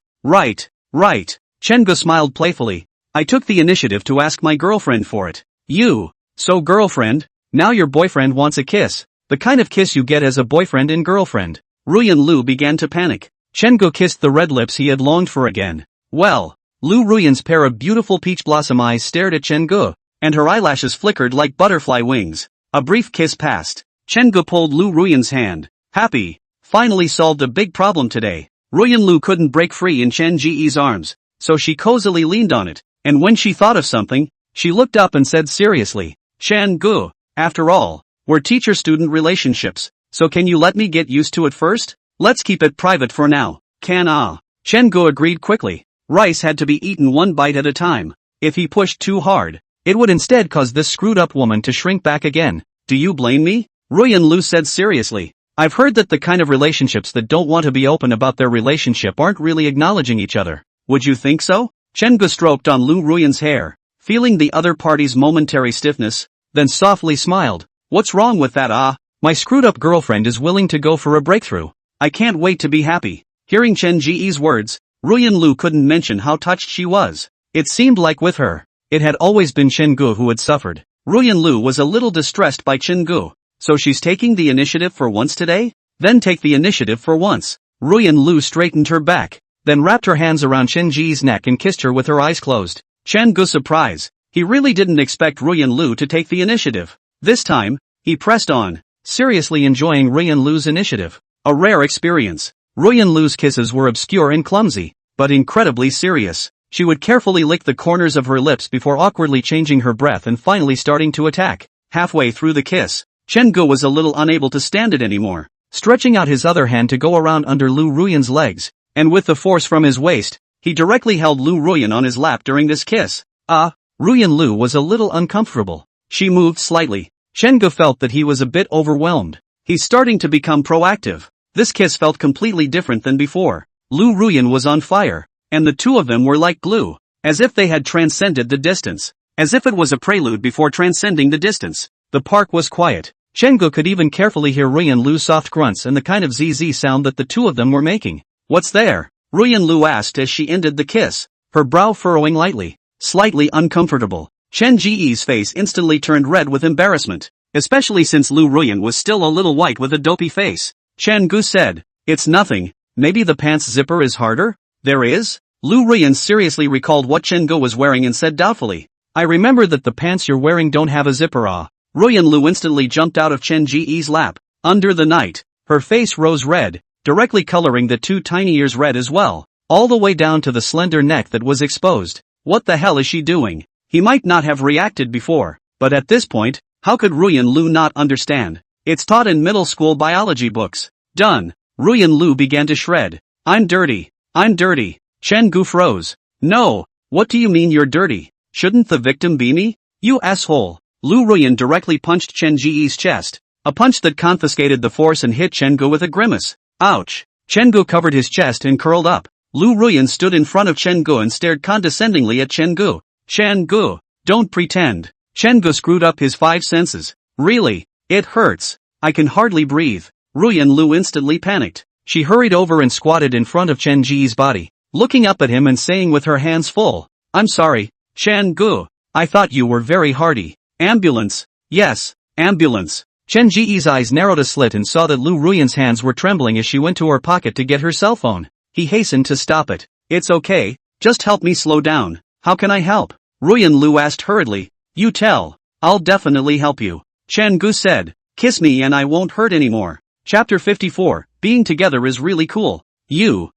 Chen-gu smiled playfully. I took the initiative to ask my girlfriend for it. You. So girlfriend? Now your boyfriend wants a kiss. The kind of kiss you get as a boyfriend and girlfriend. Ruyan Lu began to panic. Chen-gu kissed the red lips he had longed for again. Well. Lu Ruyan's pair of beautiful peach blossom eyes stared at Chen-gu, and her eyelashes flickered like butterfly wings. A brief kiss passed. Chen-gu pulled Lu Ruyan's hand. Happy. Finally solved a big problem today. Ruyan Lu couldn't break free in Chen Ji's arms, so she cozily leaned on it, and when she thought of something, she looked up and said seriously, Chen-gu, after all, we're teacher-student relationships, so can you let me get used to it first? Let's keep it private for now. Chen-gu agreed quickly. Rice had to be eaten one bite at a time. If he pushed too hard, it would instead cause this screwed-up woman to shrink back again. Do you blame me? Ruyan Lu said seriously. I've heard that the kind of relationships that don't want to be open about their relationship aren't really acknowledging each other. Would you think so? Chen-gu stroked on Lu Ruyan's hair, feeling the other party's momentary stiffness, then softly smiled. What's wrong with that? My screwed-up girlfriend is willing to go for a breakthrough. I can't wait to be happy. Hearing Chen Ji's words, Ruyan Lu couldn't mention how touched she was. It seemed like with her, it had always been Chen-gu who had suffered. Ruyan Lu was a little distressed by Chen-gu. So she's taking the initiative for once today? Then take the initiative for once. Ruyan Lu straightened her back, then wrapped her hands around Chen Ji's neck and kissed her with her eyes closed. Chen-gu's surprise. He really didn't expect Ruyan Lu to take the initiative. This time, he pressed on, seriously enjoying Ruyan Lu's initiative. A rare experience. Ruyan Lu's kisses were obscure and clumsy, but incredibly serious. She would carefully lick the corners of her lips before awkwardly changing her breath and finally starting to attack. Halfway through the kiss, Chen-gu was a little unable to stand it anymore, stretching out his other hand to go around under Lu Ruyan's legs, and with the force from his waist, he directly held Lu Ruyan on his lap during this kiss. Ruyan Lu was a little uncomfortable. She moved slightly. Chen-gu felt that he was a bit overwhelmed. He's starting to become proactive. This kiss felt completely different than before. Lu Ruyan was on fire, and the two of them were like glue, as if they had transcended the distance, as if it was a prelude before transcending the distance. The park was quiet. Chen-gu could even carefully hear Ruyan Lu's soft grunts and the kind of ZZ sound that the two of them were making. What's there? Ruyan Lu asked as she ended the kiss, her brow furrowing lightly, slightly uncomfortable. Chen Ji's face instantly turned red with embarrassment, especially since Lu Ruyan was still a little white with a dopey face. Chen-gu said, it's nothing, maybe the pants zipper is harder? There is? Lu Ruyan seriously recalled what Chen-gu was wearing and said doubtfully, I remember that the pants you're wearing don't have a zipper. Ruyan Lu instantly jumped out of Chen Ji's lap. Under the night, her face rose red, directly coloring the two tiny ears red as well, all the way down to the slender neck that was exposed. What the hell is she doing? He might not have reacted before, but at this point, how could Ruyan Lu not understand? It's taught in middle school biology books. Done. Ruyan Lu began to shred. I'm dirty. I'm dirty. Chen-gu froze. No. What do you mean you're dirty? Shouldn't the victim be me? You asshole. Lu Ruyan directly punched Chen Ji's chest, a punch that confiscated the force and hit Chen-gu with a grimace. Ouch! Chen-gu covered his chest and curled up. Lu Ruyan stood in front of Chen-gu and stared condescendingly at Chen-gu. Chen-gu, don't pretend. Chen-gu screwed up his five senses. Really? It hurts. I can hardly breathe. Ruyan Lu instantly panicked. She hurried over and squatted in front of Chen Ji's body, looking up at him and saying with her hands full, I'm sorry, Chen-gu. I thought you were very hardy. Ambulance. Yes, ambulance. Chen Ji's eyes narrowed a slit and saw that Lu Ruyan's hands were trembling as she went to her pocket to get her cell phone. He hastened to stop it. It's okay, just help me slow down. How can I help? Ruyan Lu asked hurriedly. You tell. I'll definitely help you. Chen-gu said. Kiss me and I won't hurt anymore. Chapter 54, Being together is really cool. You.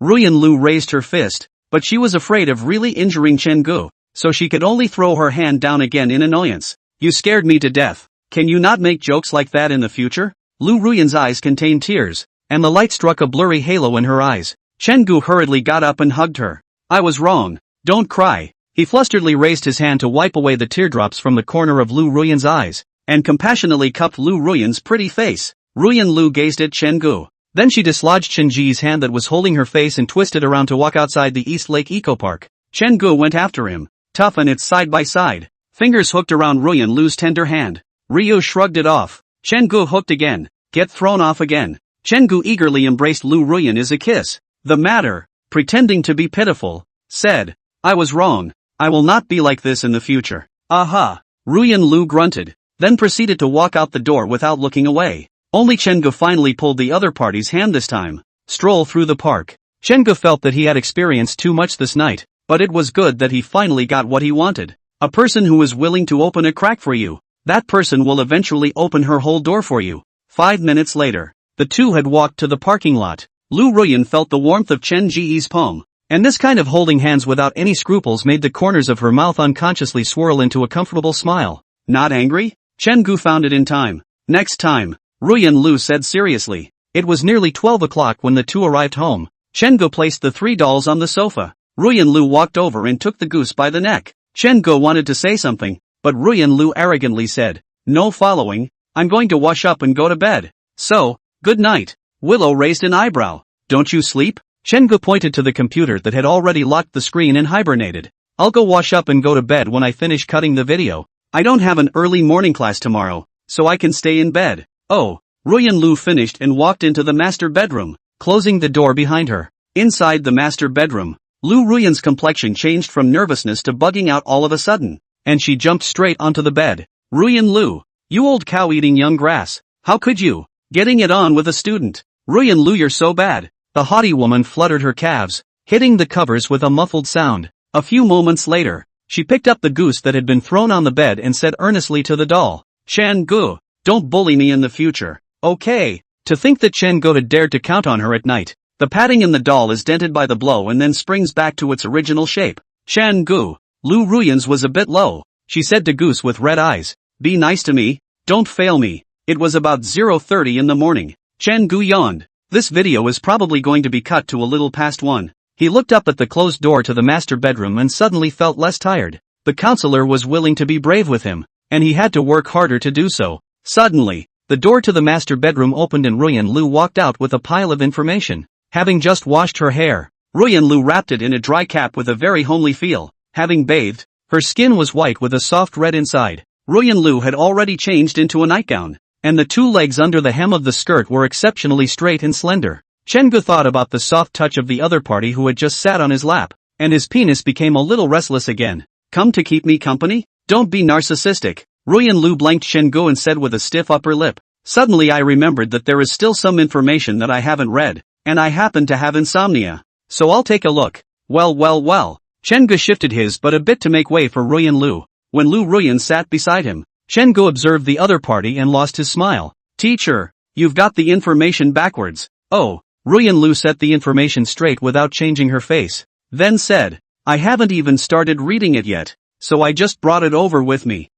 Ruyan Lu raised her fist, but she was afraid of really injuring Chen-gu, so she could only throw her hand down again in annoyance. You scared me to death. Can you not make jokes like that in the future? Lu Ruyan's eyes contained tears, and the light struck a blurry halo in her eyes. Chen-gu hurriedly got up and hugged her. I was wrong. Don't cry. He flusteredly raised his hand to wipe away the teardrops from the corner of Lu Ruyan's eyes, and compassionately cupped Lu Ruyan's pretty face. Ruyan Lu gazed at Chen-gu. Then she dislodged Chen Ji's hand that was holding her face and twisted around to walk outside the East Lake Eco Park. Chen-gu went after him, tough and it's side by side. Fingers hooked around Ruyan Lu's tender hand. Ryu shrugged it off. Chen-gu hooked again. Get thrown off again. Chen-gu eagerly embraced Lu Ruyan as a kiss. The matter, pretending to be pitiful, said, I was wrong. I will not be like this in the future. Aha. Ruyan Lu grunted, then proceeded to walk out the door without looking away. Only Chengu finally pulled the other party's hand this time. Stroll through the park. Chengu felt that he had experienced too much this night, but it was good that he finally got what he wanted. A person who is willing to open a crack for you. That person will eventually open her whole door for you. 5 minutes later, the two had walked to the parking lot. Lu Ruyan felt the warmth of Chen Ji's palm, and this kind of holding hands without any scruples made the corners of her mouth unconsciously swirl into a comfortable smile. Not angry? Chen Gu found it in time. Next time, Ruyan Lu said seriously. It was nearly 12 o'clock when the two arrived home. Chen Gu placed the 3 dolls on the sofa. Ruyan Lu walked over and took the goose by the neck. Chen Gu wanted to say something, but Ruyan Lu arrogantly said, "No following, I'm going to wash up and go to bed. So, good night." Willow raised an eyebrow. "Don't you sleep?" Chen Gu pointed to the computer that had already locked the screen and hibernated. "I'll go wash up and go to bed when I finish cutting the video. I don't have an early morning class tomorrow, so I can stay in bed." Oh. Ruyan Lu finished and walked into the master bedroom, closing the door behind her. Inside the master bedroom, Lu Ruyan's complexion changed from nervousness to bugging out all of a sudden, and she jumped straight onto the bed. "Ruyan Lu, you old cow eating young grass, how could you? Getting it on with a student. Ruyan Lu, you're so bad." The haughty woman fluttered her calves, hitting the covers with a muffled sound. A few moments later, she picked up the goose that had been thrown on the bed and said earnestly to the doll, "Chen Gu, don't bully me in the future, okay?" To think that Chen Gu had dared to count on her at night. The padding in the doll is dented by the blow and then springs back to its original shape. "Chen Gu." Lu Ruyan's was a bit low. She said to Goose with red eyes, "Be nice to me, don't fail me." It was about 0:30 in the morning. Chen Gu yawned. This video is probably going to be cut to a little past 1. He looked up at the closed door to the master bedroom and suddenly felt less tired. The counselor was willing to be brave with him, and he had to work harder to do so. Suddenly, the door to the master bedroom opened and Ruyan Lu walked out with a pile of information. Having just washed her hair, Ruyan Lu wrapped it in a dry cap with a very homely feel. Having bathed, her skin was white with a soft red inside. Ruyan Lu had already changed into a nightgown, and the 2 legs under the hem of the skirt were exceptionally straight and slender. Chen Gu thought about the soft touch of the other party who had just sat on his lap, and his penis became a little restless again. "Come to keep me company? Don't be narcissistic." Ruyan Lu blanked Chen Gu and said with a stiff upper lip, "Suddenly I remembered that there is still some information that I haven't read, and I happen to have insomnia. So I'll take a look." Well. Chen Gu shifted his butt a bit to make way for Ruyan Lu. When Lu Ruyan sat beside him, Chen Gu observed the other party and lost his smile. "Teacher, you've got the information backwards." "Oh." Ruyan Lu set the information straight without changing her face, then said, "I haven't even started reading it yet, so I just brought it over with me."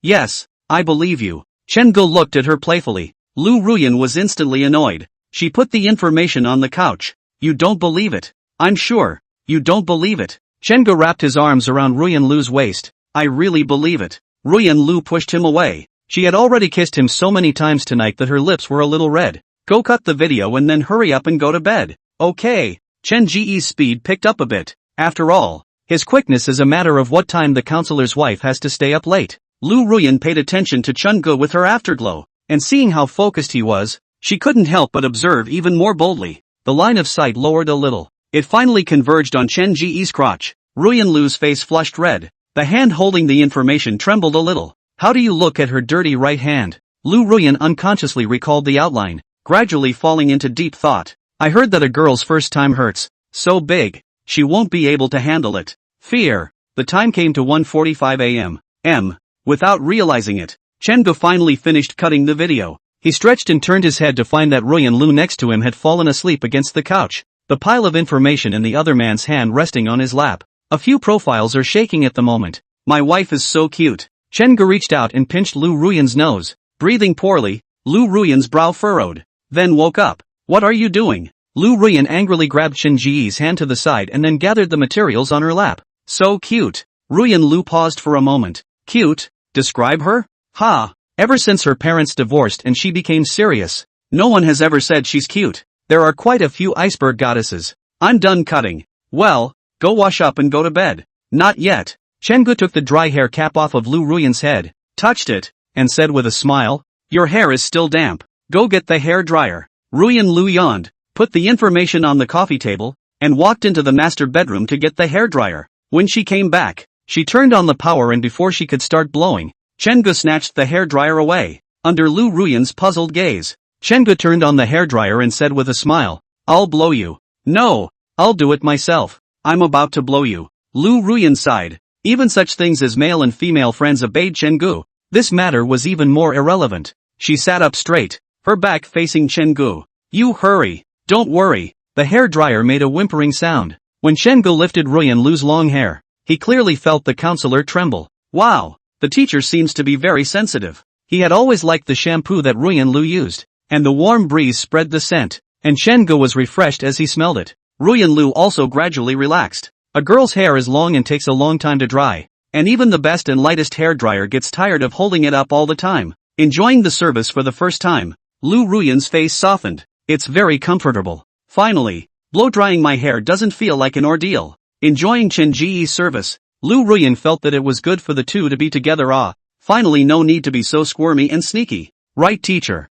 Yes, I believe you." Chen Gu looked at her playfully. Lu Ruyan was instantly annoyed. She put the information on the couch. "You don't believe it. I'm sure. You don't believe it." Chen Gu wrapped his arms around Ruyan Lu's waist. "I really believe it." Ruyan Lu pushed him away. She had already kissed him so many times tonight that her lips were a little red. "Go cut the video and then hurry up and go to bed." "Okay." Chen Ji's speed picked up a bit. After all, his quickness is a matter of what time the counselor's wife has to stay up late. Lu Ruyan paid attention to Chen Gu with her afterglow, and seeing how focused he was, she couldn't help but observe even more boldly. The line of sight lowered a little. It finally converged on Chen Ji's crotch. Ruyan Lu's face flushed red. The hand holding the information trembled a little. "How do you look at her dirty right hand?" Lu Ruyan unconsciously recalled the outline, gradually falling into deep thought. "I heard that a girl's first time hurts so big, she won't be able to handle it." Fear. The time came to 1:45 a.m. Without realizing it, Chen Gu finally finished cutting the video. He stretched and turned his head to find that Ruyan Lu next to him had fallen asleep against the couch, the pile of information in the other man's hand resting on his lap. "A few profiles are shaking at the moment. My wife is so cute." Chen Gu reached out and pinched Lu Ruyan's nose. Breathing poorly, Lu Ruyan's brow furrowed, then woke up. "What are you doing?" Lu Ruyan angrily grabbed Chen Ji's hand to the side and then gathered the materials on her lap. "So cute." Ruyan Lu paused for a moment. "Cute? Describe her?" "Ha! Ever since her parents divorced and she became serious, no one has ever said she's cute. There are quite a few iceberg goddesses." "I'm done cutting." "Well, go wash up and go to bed." "Not yet." Chen Gu took the dry hair cap off of Lu Ruyan's head, touched it, and said with a smile, "Your hair is still damp. Go get the hair dryer." Ruyan Lu yawned, put the information on the coffee table, and walked into the master bedroom to get the hair dryer. When she came back, she turned on the power, and before she could start blowing, Chengu snatched the hairdryer away. Under Lu Ruyan's puzzled gaze, Chengu turned on the hairdryer and said with a smile, "I'll blow you." "No, I'll do it myself. I'm about to blow you." Lu Ruyan sighed. Even such things as male and female friends obeyed Chengu. This matter was even more irrelevant. She sat up straight, her back facing Chengu. "You hurry. Don't worry." The hairdryer made a whimpering sound. When Chengu lifted Ruyan Lu's long hair, he clearly felt the counselor tremble. Wow, the teacher seems to be very sensitive. He had always liked the shampoo that Ruyan Lu used, and the warm breeze spread the scent, and Chengu was refreshed as he smelled it. Ruyan Lu also gradually relaxed. A girl's hair is long and takes a long time to dry, and even the best and lightest hairdryer gets tired of holding it up all the time. Enjoying the service for the first time, Lu Ruyan's face softened. It's very comfortable. Finally, blow-drying my hair doesn't feel like an ordeal. Enjoying Chen Ji's service, Lu Ruyan felt that it was good for the two to be together. Finally, no need to be so squirmy and sneaky. Right, teacher?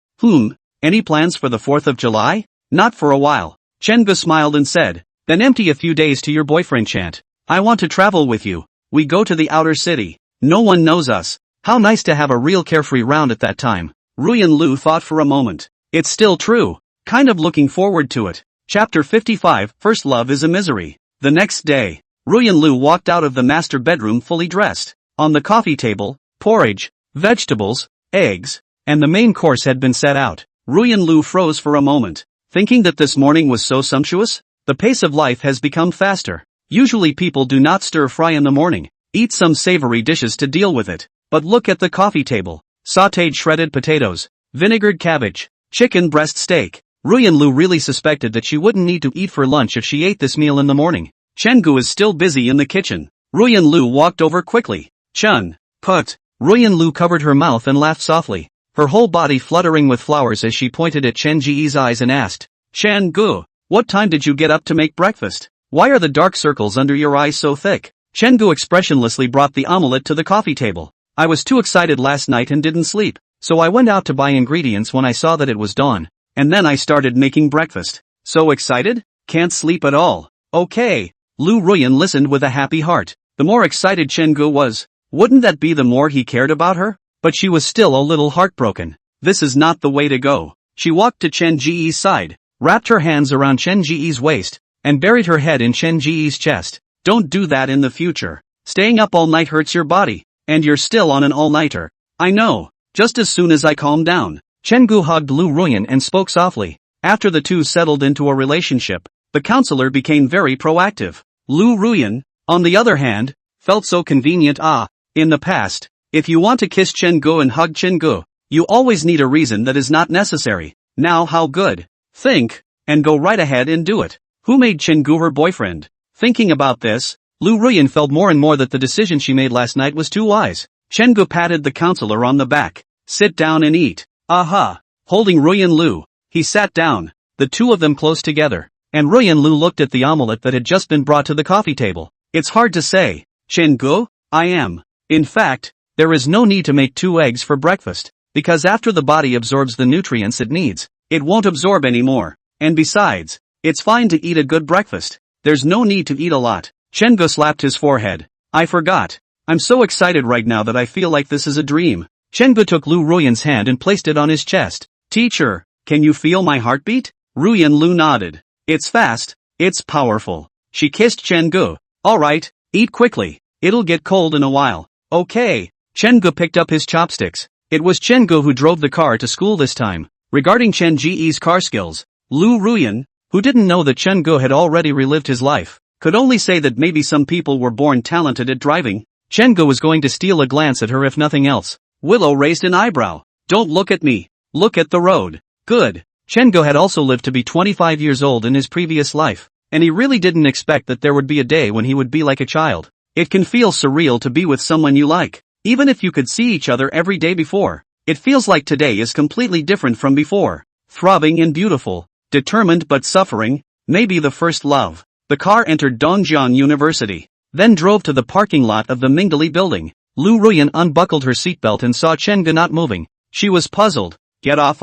Any plans for the 4th of July? Not for a while. Chengu smiled and said, then empty a few days to your boyfriend Chant. I want to travel with you. We go to the outer city. No one knows us. How nice to have a real carefree round at that time. Ruyan Lu thought for a moment. It's still true. Kind of looking forward to it. Chapter 55, First Love is a Misery. The next day, Ruyan Lu walked out of the master bedroom fully dressed. On the coffee table, porridge, vegetables, eggs, and the main course had been set out. Ruyan Lu froze for a moment, thinking that this morning was so sumptuous. The pace of life has become faster. Usually people do not stir-fry in the morning, eat some savory dishes to deal with it. But look at the coffee table. Sautéed shredded potatoes, vinegared cabbage, chicken breast steak. Ruyan Lu really suspected that she wouldn't need to eat for lunch if she ate this meal in the morning. Chengu is still busy in the kitchen. Ruyan Lu walked over quickly. Chun, put. Ruyan Lu covered her mouth and laughed softly, her whole body fluttering with flowers as she pointed at Chen Ji's eyes and asked, Chengu, what time did you get up to make breakfast? Why are the dark circles under your eyes so thick? Chengu expressionlessly brought the omelette to the coffee table. I was too excited last night and didn't sleep, so I went out to buy ingredients when I saw that it was dawn. And then I started making breakfast. So excited? Can't sleep at all. Okay. Lu Ruyan listened with a happy heart. The more excited Chengu was, wouldn't that be the more he cared about her? But she was still a little heartbroken. This is not the way to go. She walked to Chen Ji's side, wrapped her hands around Chen Ji's waist, and buried her head in Chen Ji's chest. Don't do that in the future. Staying up all night hurts your body, and you're still on an all-nighter. I know. Just as soon as I calm down. Chengu hugged Lu Ruyan and spoke softly. After the two settled into a relationship, the counselor became very proactive. Lu Ruyan, on the other hand, felt so convenient. In the past, if you want to kiss Chengu and hug Chengu, you always need a reason that is not necessary. Now how good? Think, and go right ahead and do it. Who made Chengu her boyfriend? Thinking about this, Lu Ruyan felt more and more that the decision she made last night was too wise. Chengu patted the counselor on the back. Sit down and eat. Aha! Holding Ruyan Lu, he sat down, the two of them close together, and Ruyan Lu looked at the omelette that had just been brought to the coffee table. It's hard to say. Chengu, I am. In fact, there is no need to make 2 eggs for breakfast, because after the body absorbs the nutrients it needs, it won't absorb anymore. And besides, it's fine to eat a good breakfast. There's no need to eat a lot. Chengu slapped his forehead. I forgot. I'm so excited right now that I feel like this is a dream. Chengu took Lu Ruyan's hand and placed it on his chest. Teacher, can you feel my heartbeat? Ruyan Lu nodded. It's fast, it's powerful. She kissed Chengu. Alright, eat quickly. It'll get cold in a while. Okay. Chengu picked up his chopsticks. It was Chengu who drove the car to school this time. Regarding Chen Ji's car skills, Lu Ruyan, who didn't know that Chengu had already relived his life, could only say that maybe some people were born talented at driving. Chengu was going to steal a glance at her if nothing else. Willow raised an eyebrow. Don't look at me. Look at the road. Good. Chengu had also lived to be 25 years old in his previous life, and he really didn't expect that there would be a day when he would be like a child. It can feel surreal to be with someone you like. Even if you could see each other every day before, it feels like today is completely different from before. Throbbing and beautiful, determined but suffering, maybe the first love. The car entered Dongjiang University, then drove to the parking lot of the Mingdali building. Lu Ruyan unbuckled her seatbelt and saw Chengu not moving. She was puzzled. Get off,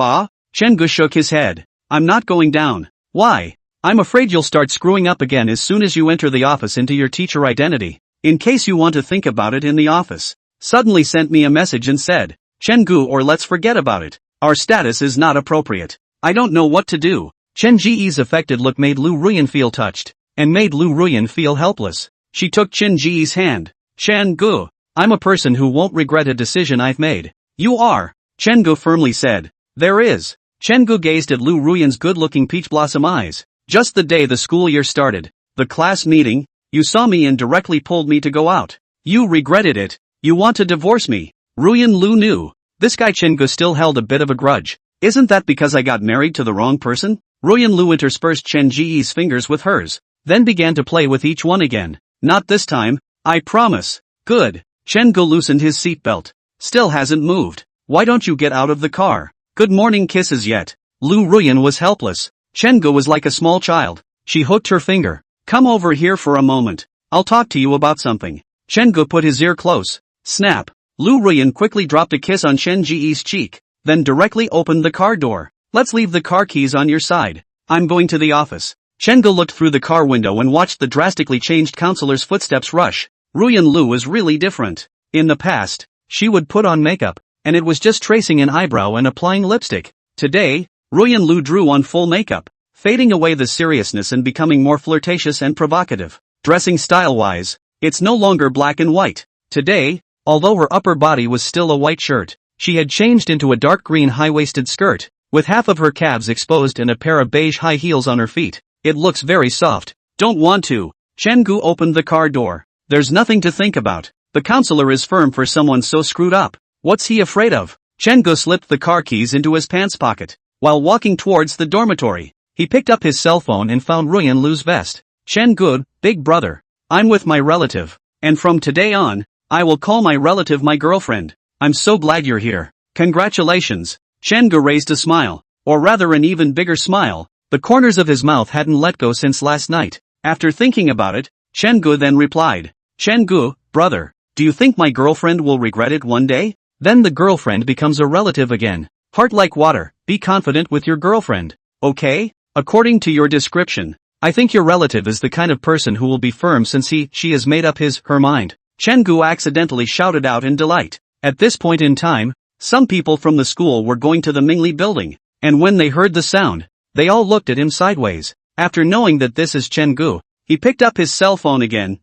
Chengu shook his head. I'm not going down. Why? I'm afraid you'll start screwing up again as soon as you enter the office into your teacher identity. in case you want to think about it in the office. Suddenly sent me a message and said, Chen-gu or let's forget about it. Our status is not appropriate. I don't know what to do. Chen Ji's affected look made Lu Ruyan feel touched, and made Lu Ruyan feel helpless. She took Chen Ji's hand. Chen-gu, I'm a person who won't regret a decision I've made. You are, Chen-gu firmly said. There is. Chen-gu gazed at Lu Ruyan's good-looking peach blossom eyes. Just the day the school year started. The class meeting, you saw me and directly pulled me to go out. You regretted it. You want to divorce me. Ruyan Lu knew. This guy Chen-gu still held a bit of a grudge. Isn't that because I got married to the wrong person? Ruyan Lu interspersed Chen Ji's fingers with hers, then began to play with each one again. Not this time, I promise. Good. Chen-gu loosened his seatbelt. Still hasn't moved. Why don't you get out of the car? Good morning kisses yet. Lu Ruyan was helpless. Chen-gu was like a small child. She hooked her finger. Come over here for a moment. I'll talk to you about something. Chen-gu put his ear close. Snap. Lu Ruyan quickly dropped a kiss on Chen Ji's cheek, then directly opened the car door. Let's leave the car keys on your side. I'm going to the office. Chen-gu looked through the car window and watched the drastically changed counselor's footsteps rush. Ruyan Lu was really different. In the past, she would put on makeup, and it was just tracing an eyebrow and applying lipstick. Today, Ruyan Lu drew on full makeup, fading away the seriousness and becoming more flirtatious and provocative. Dressing style-wise, it's no longer black and white. Today, although her upper body was still a white shirt, she had changed into a dark green high-waisted skirt, with half of her calves exposed and a pair of beige high heels on her feet. It looks very soft. Don't want to. Chen-gu opened the car door. There's nothing to think about. The counselor is firm for someone so screwed up. What's he afraid of? Chen-gu slipped the car keys into his pants pocket. While walking towards the dormitory, he picked up his cell phone and found Ruyan Lu's vest. Chen-gu, big brother. I'm with my relative. And from today on, I will call my relative my girlfriend. I'm so glad you're here. Congratulations. Chen-gu raised a smile, or rather an even bigger smile. The corners of his mouth hadn't let go since last night. After thinking about it, Chen-gu then replied, Chen-gu, brother, do you think my girlfriend will regret it one day? Then the girlfriend becomes a relative again. Heart like water, be confident with your girlfriend. Okay? According to your description, I think your relative is the kind of person who will be firm since she has made up her mind. Chen-gu accidentally shouted out in delight. At this point in time, some people from the school were going to the Mingli building, and when they heard the sound, they all looked at him sideways. After knowing that this is Chen-gu, he picked up his cell phone again.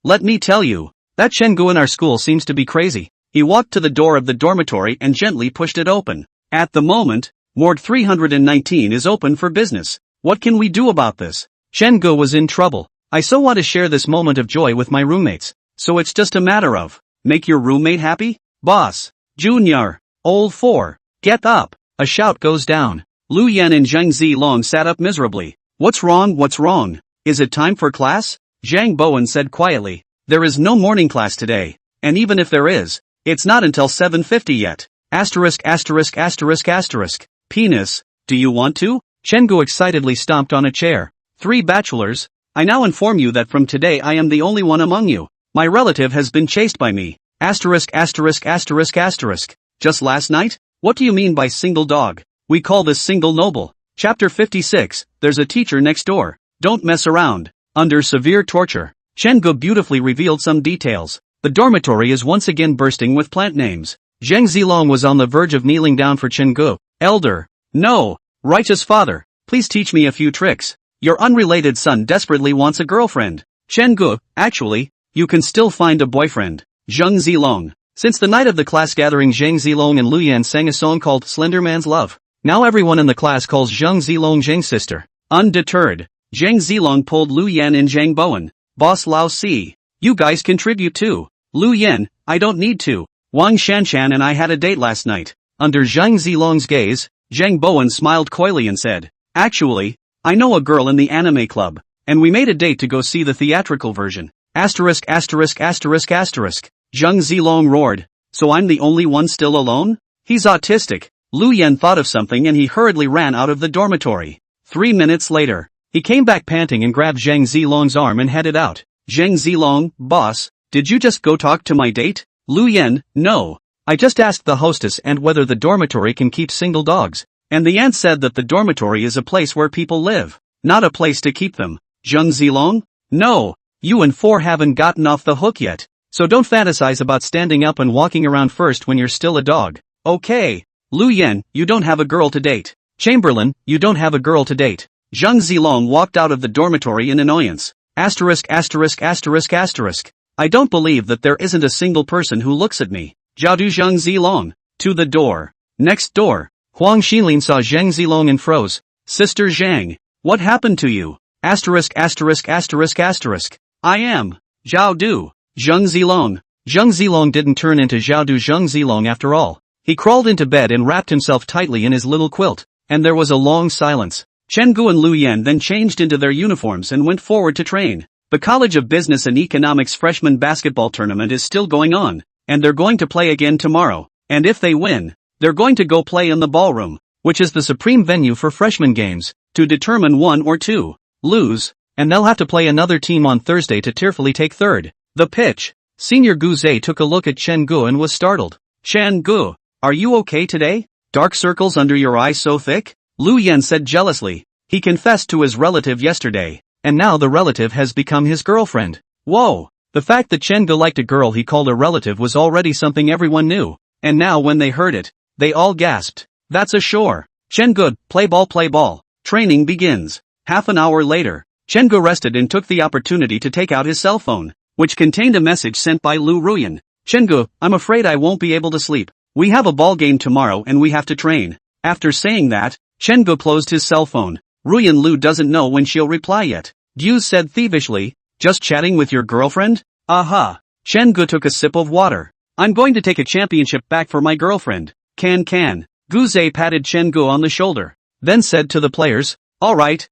Let me tell you, that Chen-gu in our school seems to be crazy. He walked to the door of the dormitory and gently pushed it open. At the moment, Morgue 319 is open for business. What can we do about this? Chen-gu was in trouble. I so want to share this moment of joy with my roommates. So it's just a matter of, make your roommate happy? Boss. Junior. Old 4. Get up. A shout goes down. Lu Yan and Zhang Zilong sat up miserably. What's wrong? What's wrong? Is it time for class? Zhang Bowen said quietly. There is no morning class today. And even if there is, it's not until 7:50 yet. Asterisk asterisk asterisk asterisk. Penis. Do you want to? Chen-gu excitedly stomped on a chair. 3 bachelors. I now inform you that from today I am the only one among you. My relative has been chased by me. Asterisk asterisk asterisk asterisk. Just last night? What do you mean by single dog? We call this single noble. Chapter 56, there's a teacher next door. Don't mess around. Under severe torture. Chen-gu beautifully revealed some details. The dormitory is once again bursting with plant names. Zhang Zilong was on the verge of kneeling down for Chen-gu. Elder. No. Righteous father. Please teach me a few tricks. Your unrelated son desperately wants a girlfriend. Chen-gu, actually, you can still find a boyfriend. Zhang Zilong. Since the night of the class gathering, Zhang Zilong and Lu Yan sang a song called Slender Man's Love. Now everyone in the class calls Zhang Zilong Zhang's sister. Undeterred, Zhang Zilong pulled Lu Yan and Zhang Bowen. Boss Lao Si. You guys contribute too. Lu Yan, I don't need to. Wang Shanshan and I had a date last night. Under Zhang Zilong's gaze, Zhang Bowen smiled coyly and said, actually, I know a girl in the anime club, and we made a date to go see the theatrical version. Asterisk asterisk asterisk asterisk. Zhang Zilong roared. So I'm the only one still alone? He's autistic. Lu Yan thought of something and he hurriedly ran out of the dormitory. 3 minutes later, he came back panting and grabbed Zhang Zilong's arm and headed out. Zhang Zilong, boss, did you just go talk to my date? Lu Yan, no. I just asked the hostess and whether the dormitory can keep single dogs. And the aunt said that the dormitory is a place where people live, not a place to keep them. Zhang Zilong? No. You and 4 haven't gotten off the hook yet. So don't fantasize about standing up and walking around first when you're still a dog. Okay. Lu Yen, you don't have a girl to date. Chamberlain, you don't have a girl to date. Zhang Zilong walked out of the dormitory in annoyance. Asterisk asterisk asterisk asterisk. I don't believe that there isn't a single person who looks at me. Jiaodu Zhang Zilong. To the door. Next door. Huang Xinlin saw Zhang Zilong and froze. Sister Zhang. What happened to you? Asterisk asterisk asterisk asterisk. I am. Jiaodu. Zhang Zilong. Zhang Zilong didn't turn into Jiaodu Zhang Zilong after all. He crawled into bed and wrapped himself tightly in his little quilt, and there was a long silence. Chen Gu and Lu Yan then changed into their uniforms and went forward to train. The College of Business and Economics freshman basketball tournament is still going on, and they're going to play again tomorrow, and if they win, they're going to go play in the ballroom, which is the supreme venue for freshman games, to determine 1 or 2 lose, and they'll have to play another team on Thursday to tearfully take third. The pitch. Senior Gu Zhe took a look at Chen Gu and was startled. Chen Gu, are you okay today? Dark circles under your eyes so thick? Lu Yan said jealously. He confessed to his relative yesterday, and now the relative has become his girlfriend. Whoa! The fact that Chen Gu liked a girl he called a relative was already something everyone knew, and now when they heard it, they all gasped. That's a sure. Chen Gu, play ball play ball. Training begins. Half an hour later, Chen Gu rested and took the opportunity to take out his cell phone, which contained a message sent by Lu Ruyan. Chen Gu, I'm afraid I won't be able to sleep. We have a ball game tomorrow and we have to train. After saying that, Chen Gu closed his cell phone. Ruyan Lu doesn't know when she'll reply yet. Yu said thievishly, just chatting with your girlfriend? Aha. Chen Gu took a sip of water. I'm going to take a championship back for my girlfriend. Can. Gu Zhe patted Chen Gu on the shoulder, then said to the players, alright,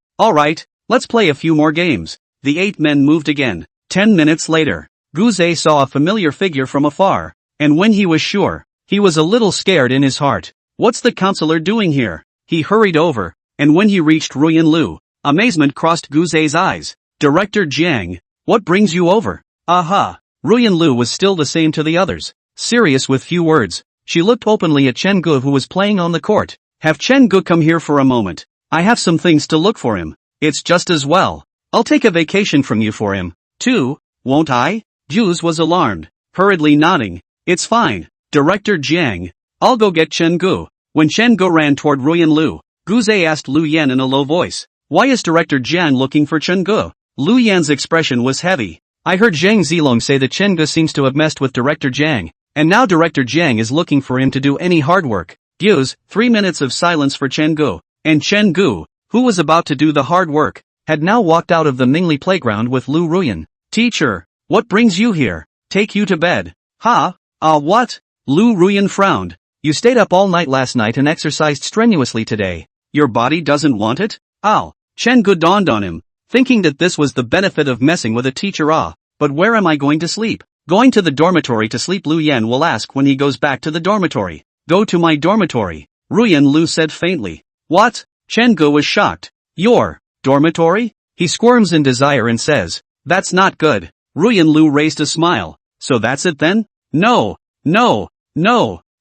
let's play a few more games. The 8 men moved again. 10 minutes later, Gu Zhe saw a familiar figure from afar, and when he was sure, he was a little scared in his heart. What's the counselor doing here? He hurried over, and when he reached Ruyan Lu, amazement crossed Gu Zhe's eyes. Director Jiang, what brings you over? Aha. Ruyan Lu was still the same to the others, serious with few words. She looked openly at Chen Gu who was playing on the court. Have Chen Gu come here for a moment. I have some things to look for him. It's just as well. I'll take a vacation from you for him, too, won't I? Jules was alarmed, hurriedly nodding. It's fine, Director Jiang. I'll go get Chen Gu. When Chen Gu ran toward Ruyan Lu, Gu Zhe asked Lu Yan in a low voice, why is Director Jiang looking for Chen Gu? Lu Yan's expression was heavy. I heard Zhang Zilong say that Chen Gu seems to have messed with Director Jiang, and now Director Jiang is looking for him to do any hard work. Gu's, 3 minutes of silence for Chen Gu, and Chen Gu, who was about to do the hard work, had now walked out of the Mingli playground with Lu Ruyan. Teacher, what brings you here? Take you to bed. What? Lu Ruyan frowned. You stayed up all night last night and exercised strenuously today. Your body doesn't want it? Chen Gu dawned on him, thinking that this was the benefit of messing with a teacher. But where am I going to sleep? Going to the dormitory to sleep, Lu Yan will ask when he goes back to the dormitory. Go to my dormitory, Ruyan Lu said faintly. What? Chen Gu was shocked. Your dormitory? He squirms in desire and says, that's not good. Ruyan Lu raised a smile. So that's it then? No.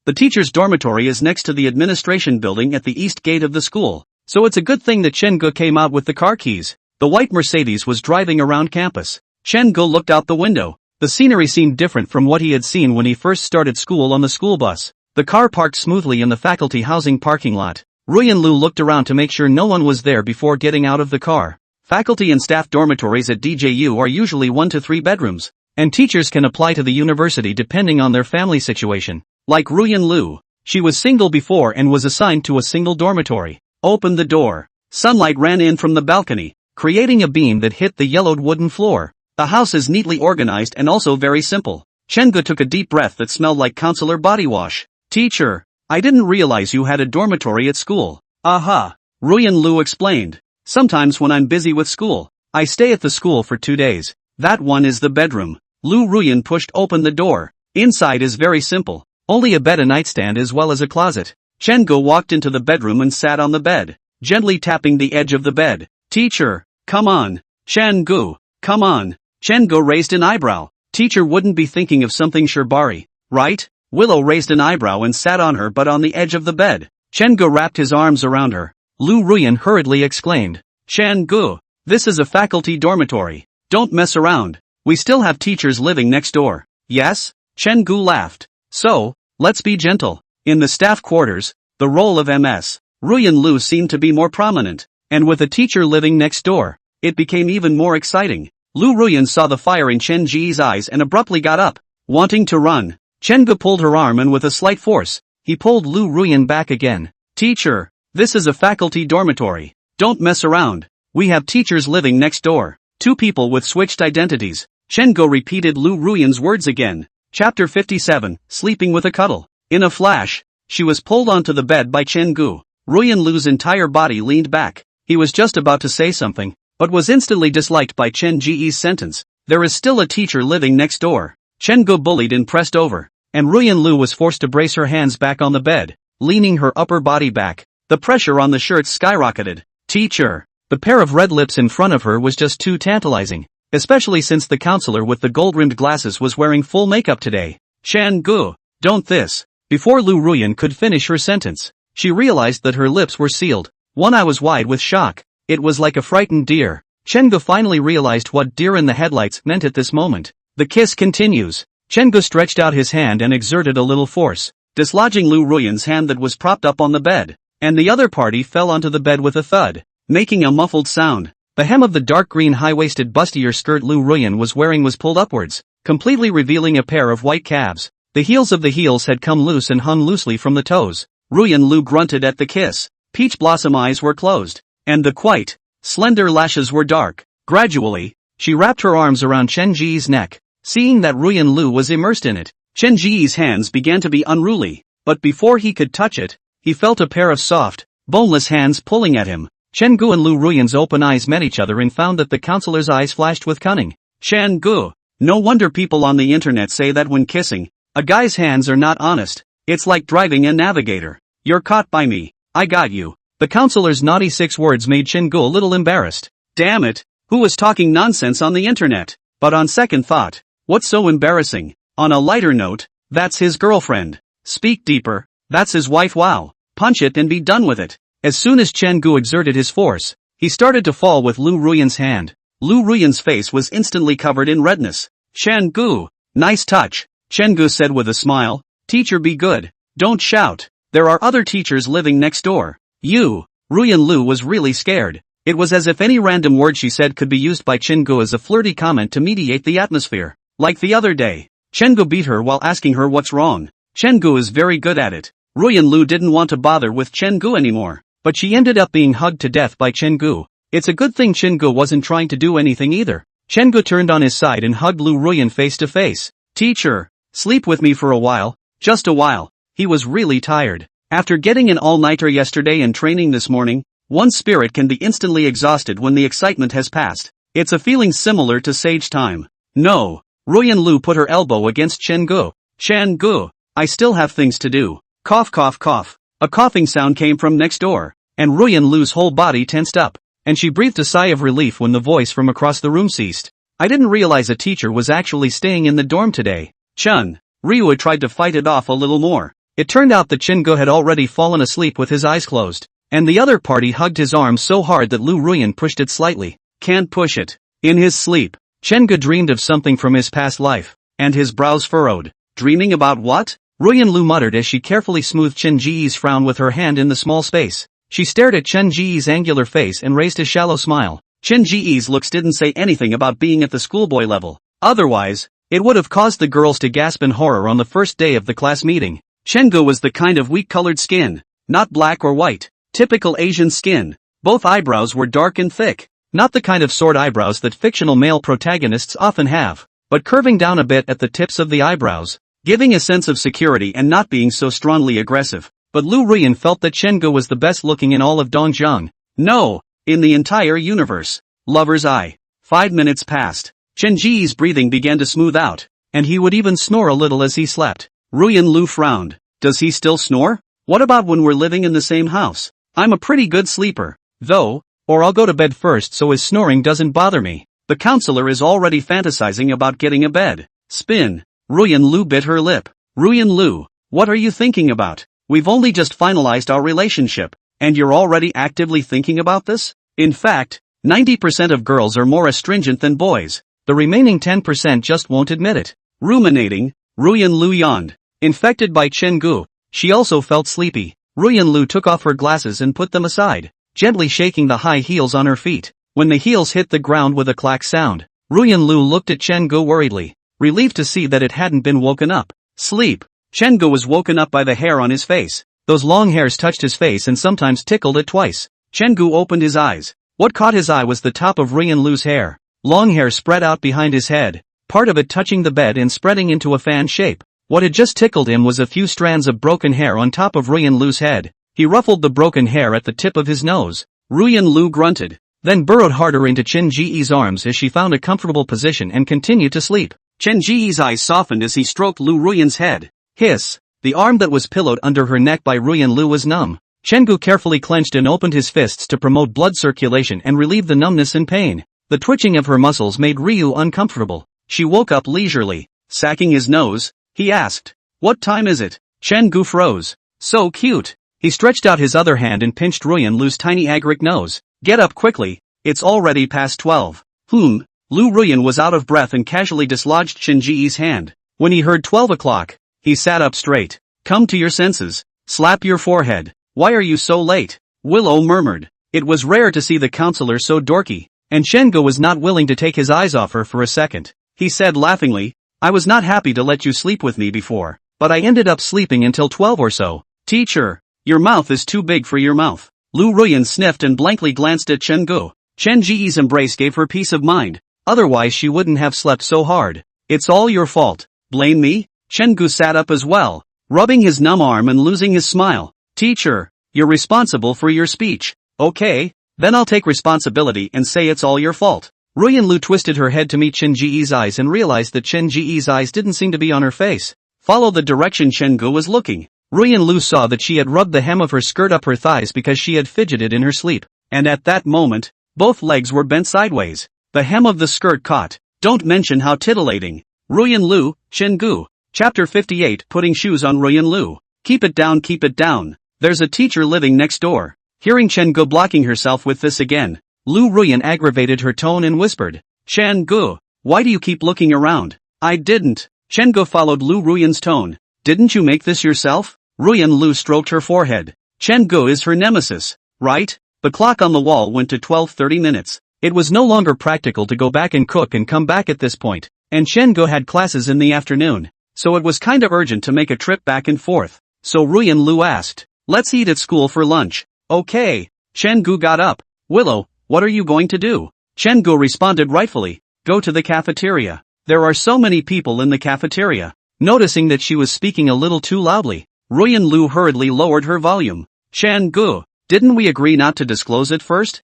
The teacher's dormitory is next to the administration building at the east gate of the school, so it's a good thing that Chen Gu came out with the car keys. The white Mercedes was driving around campus. Chen Gu looked out the window. The scenery seemed different from what he had seen when he first started school on the school bus. The car parked smoothly in the faculty housing parking lot. Ruyan Lu looked around to make sure no one was there before getting out of the car. Faculty and staff dormitories at DJU are usually 1 to 3 bedrooms, and teachers can apply to the university depending on their family situation. Like Ruyan Lu, she was single before and was assigned to a single dormitory. Opened the door. Sunlight ran in from the balcony, creating a beam that hit the yellowed wooden floor. The house is neatly organized and also very simple. Chen Gu took a deep breath that smelled like consular body wash. Teacher, I didn't realize you had a dormitory at school. Aha. Ruyan Lu explained. Sometimes when I'm busy with school, I stay at the school for 2 days. That one is the bedroom. Lu Ruyan pushed open the door. Inside is very simple. Only a bed, a nightstand as well as a closet. Chen Gu walked into the bedroom and sat on the bed, gently tapping the edge of the bed. Teacher, come on. Chen Gu, come on. Chen Gu raised an eyebrow. Teacher wouldn't be thinking of something Shirbari, right? Willow raised an eyebrow and sat on her but on the edge of the bed. Chen Gu wrapped his arms around her. Lu Ruyan hurriedly exclaimed, Chen Gu, this is a faculty dormitory. Don't mess around. We still have teachers living next door. Yes? Chen Gu laughed. So, let's be gentle. In the staff quarters, the role of Ms. Ruyan Lu seemed to be more prominent, and with a teacher living next door, it became even more exciting. Lu Ruyan saw the fire in Chen Ji's eyes and abruptly got up, wanting to run. Chen Gu pulled her arm and with a slight force, he pulled Lu Ruyan back again. Teacher, this is a faculty dormitory. Don't mess around. We have teachers living next door. Two people with switched identities. Chen Gu repeated Lu Ruyan's words again. Chapter 57, Sleeping with a Cuddle. In a flash, she was pulled onto the bed by Chen Gu. Ruyan Lu's entire body leaned back. He was just about to say something, but was instantly disliked by Chen Ji's sentence. There is still a teacher living next door. Chen Gu bullied and pressed over, and Ruyan Lu was forced to brace her hands back on the bed, leaning her upper body back. The pressure on the shirt skyrocketed. Teacher. The pair of red lips in front of her was just too tantalizing, especially since the counselor with the gold-rimmed glasses was wearing full makeup today. Chen Gu, don't this. Before Lu Ruyan could finish her sentence, she realized that her lips were sealed. One eye was wide with shock. It was like a frightened deer. Chen Gu finally realized what deer in the headlights meant at this moment. The kiss continues. Chen Gu stretched out his hand and exerted a little force, dislodging Lu Ruyan's hand that was propped up on the bed, and the other party fell onto the bed with a thud, making a muffled sound. The hem of the dark green high-waisted bustier skirt Lu Ruyan was wearing was pulled upwards, completely revealing a pair of white calves. The heels of the heels had come loose and hung loosely from the toes. Ruyan Lu grunted at the kiss. Peach blossom eyes were closed, and the quite slender lashes were dark. Gradually, she wrapped her arms around Chen Ji's neck. Seeing that Ruyan Lu was immersed in it, Chen Ji's hands began to be unruly, but before he could touch it, he felt a pair of soft, boneless hands pulling at him. Chen Gu and Lu Ruyan's open eyes met each other and found that the counselor's eyes flashed with cunning. Chen Gu. No wonder people on the internet say that when kissing, a guy's hands are not honest. It's like driving a navigator. You're caught by me. I got you. The counselor's naughty 6 words made Chen Gu a little embarrassed. Damn it. Who was talking nonsense on the internet? But on second thought, what's so embarrassing? On a lighter note, that's his girlfriend. Speak deeper. That's his wife. Wow. Punch it and be done with it. As soon as Chen Gu exerted his force, he started to fall with Lu Ruyan's hand. Lu Ruyan's face was instantly covered in redness. Chen Gu. Nice touch. Chen Gu said with a smile. Teacher, be good. Don't shout. There are other teachers living next door. You. Ruyan Lu was really scared. It was as if any random word she said could be used by Chen Gu as a flirty comment to mediate the atmosphere. Like the other day, Chen Gu beat her while asking her what's wrong. Chen Gu is very good at it. Ruyan Lu didn't want to bother with Chen Gu anymore, but she ended up being hugged to death by Chen Gu. It's a good thing Chen Gu wasn't trying to do anything either. Chen Gu turned on his side and hugged Lu Ruyan face to face. Teacher, sleep with me for a while. Just a while. He was really tired. After getting an all-nighter yesterday and training this morning, one's spirit can be instantly exhausted when the excitement has passed. It's a feeling similar to sage time. No. Ruyan Lu put her elbow against Chen Gu. Chen Gu, I still have things to do. Cough cough cough. A coughing sound came from next door, and Ruyan Lu's whole body tensed up, and she breathed a sigh of relief when the voice from across the room ceased. I didn't realize a teacher was actually staying in the dorm today. Chun. Ryu tried to fight it off a little more. It turned out that Chen Gu had already fallen asleep with his eyes closed, and the other party hugged his arm so hard that Lu Ruyan pushed it slightly. Can't push it. In his sleep, Chen Gu dreamed of something from his past life, and his brows furrowed. Dreaming about what? Ruyan Lu muttered as she carefully smoothed Chen Ji's frown with her hand in the small space. She stared at Chen Ji's angular face and raised a shallow smile. Chen Ji's looks didn't say anything about being at the schoolboy level. Otherwise, it would have caused the girls to gasp in horror on the first day of the class meeting. Chen Gu was the kind of weak-colored skin, not black or white, typical Asian skin. Both eyebrows were dark and thick, not the kind of sword eyebrows that fictional male protagonists often have, but curving down a bit at the tips of the eyebrows, giving a sense of security and not being so strongly aggressive. But Lu Ruyan felt that Chen Gu was the best looking in all of Dongjiang. No, in the entire universe. Lover's eye. 5 minutes passed. Chen Ji's breathing began to smooth out, and he would even snore a little as he slept. Ruyan Lu frowned. Does he still snore? What about when we're living in the same house? I'm a pretty good sleeper, though, or I'll go to bed first so his snoring doesn't bother me. The counselor is already fantasizing about getting a bed. Spin. Ruyan Lu bit her lip. Ruyan Lu, what are you thinking about? We've only just finalized our relationship, and you're already actively thinking about this? In fact, 90% of girls are more astringent than boys. The remaining 10% just won't admit it. Ruminating, Ruyan Lu yawned. Infected by Chen-gu, she also felt sleepy. Ruyan Lu took off her glasses and put them aside, gently shaking the high heels on her feet. When the heels hit the ground with a clack sound, Ruyan Lu looked at Chen-gu worriedly, relieved to see that it hadn't been woken up. Sleep. Chen-gu was woken up by the hair on his face. Those long hairs touched his face and sometimes tickled it twice. Chen-gu opened his eyes. What caught his eye was the top of Ruyan Lu's hair. Long hair spread out behind his head, part of it touching the bed and spreading into a fan shape. What had just tickled him was a few strands of broken hair on top of Ruyan Lu's head. He ruffled the broken hair at the tip of his nose. Ruyan Lu grunted, then burrowed harder into Chen Ji's arms as she found a comfortable position and continued to sleep. Chen Ji's eyes softened as he stroked Lu Ruyan's head. Hiss. The arm that was pillowed under her neck by Ruyan Lu was numb. Chen-gu carefully clenched and opened his fists to promote blood circulation and relieve the numbness and pain. The twitching of her muscles made Ryu uncomfortable. She woke up leisurely. Sacking his nose, he asked, "What time is it?" Chen-gu froze. "So cute." He stretched out his other hand and pinched Ruyan Lu's tiny agaric nose. "Get up quickly, it's already past 12. Lu Ruyan was out of breath and casually dislodged Chen Ji's hand. When he heard 12 o'clock, he sat up straight. "Come to your senses. Slap your forehead. Why are you so late?" Willow murmured. It was rare to see the counselor so dorky, and Chen-gu was not willing to take his eyes off her for a second. He said laughingly, "I was not happy to let you sleep with me before, but I ended up sleeping until 12 or so." "Teacher, your mouth is too big for your mouth." Lu Ruyan sniffed and blankly glanced at Chen-gu. Chen Ji's embrace gave her peace of mind, otherwise she wouldn't have slept so hard. "It's all your fault." "Blame me?" Chen-gu sat up as well, rubbing his numb arm and losing his smile. "Teacher, you're responsible for your speech." "Okay, then I'll take responsibility and say it's all your fault." Ruyan Lu twisted her head to meet Chen Ji's eyes and realized that Chen Ji's eyes didn't seem to be on her face. Follow the direction Chen-gu was looking. Ruyan Lu saw that she had rubbed the hem of her skirt up her thighs because she had fidgeted in her sleep, and at that moment, both legs were bent sideways. The hem of the skirt caught. Don't mention how titillating. Ruyan Lu, Chen-gu. Chapter 58 Putting shoes on Ruyan Lu. Keep it down, keep it down. There's a teacher living next door. Hearing Chen-gu blocking herself with this again, Lu Ruyan aggravated her tone and whispered, "Chen-gu, why do you keep looking around?" "I didn't." Chen-gu followed Lu Ruyan's tone. "Didn't you make this yourself?" Ruyan Lu stroked her forehead. Chen-gu is her nemesis, right? The clock on the wall went to 12:30 minutes. It was no longer practical to go back and cook and come back at this point, and Chen-gu had classes in the afternoon, so it was kind of urgent to make a trip back and forth. So Ruyan Lu asked, "Let's eat at school for lunch." "Okay." Chen-gu got up. "Willow, what are you going to do?" Chen-gu responded rightfully, "Go to the cafeteria. There are so many people in the cafeteria." Noticing that she was speaking a little too loudly, Ruyan Lu hurriedly lowered her volume. "Chen-gu, didn't we agree not to disclose it first?"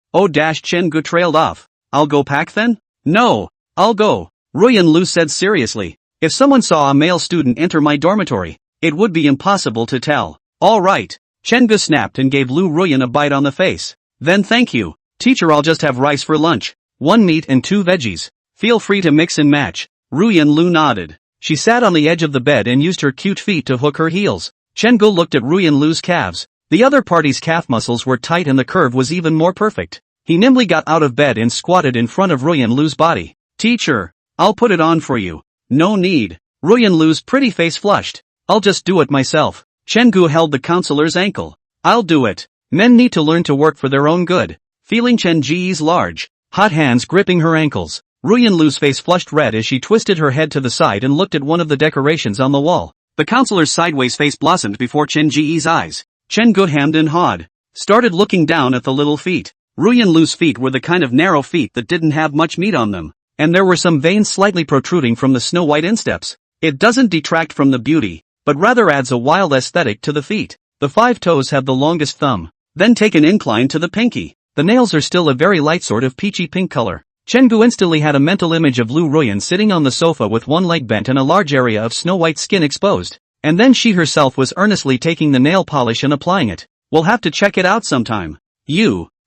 Chen-gu trailed off. "I'll go pack then?" "No, I'll go," Ruyan Lu said seriously. "If someone saw a male student enter my dormitory, it would be impossible to tell." "All right." Chen-gu snapped and gave Lu Ruyan a bite on the face. "Then thank you. Teacher, I'll just have rice for lunch. 1 meat and 2 veggies. Feel free to mix and match." Ruyan Lu nodded. She sat on the edge of the bed and used her cute feet to hook her heels. Chen-gu looked at Ruyan Lu's calves. The other party's calf muscles were tight and the curve was even more perfect. He nimbly got out of bed and squatted in front of Ruyan Lu's body. "Teacher, I'll put it on for you." "No need." Ruyan Lu's pretty face flushed. "I'll just do it myself." Chen-gu held the counselor's ankle. "I'll do it. Men need to learn to work for their own good." Feeling Chen Ji's large, hot hands gripping her ankles, Ruyan Lu's face flushed red as she twisted her head to the side and looked at one of the decorations on the wall. The counselor's sideways face blossomed before Chen Ji's eyes. Chen-gu hemmed and hawed, started looking down at the little feet. Ruyan Lu's feet were the kind of narrow feet that didn't have much meat on them, and there were some veins slightly protruding from the snow-white insteps. It doesn't detract from the beauty, but rather adds a wild aesthetic to the feet. The 5 toes have the longest thumb, then take an incline to the pinky. The nails are still a very light sort of peachy pink color. Chen-gu instantly had a mental image of Lu Ruyan sitting on the sofa with one leg bent and a large area of snow-white skin exposed. And then she herself was earnestly taking the nail polish and applying it. "We'll have to check it out sometime."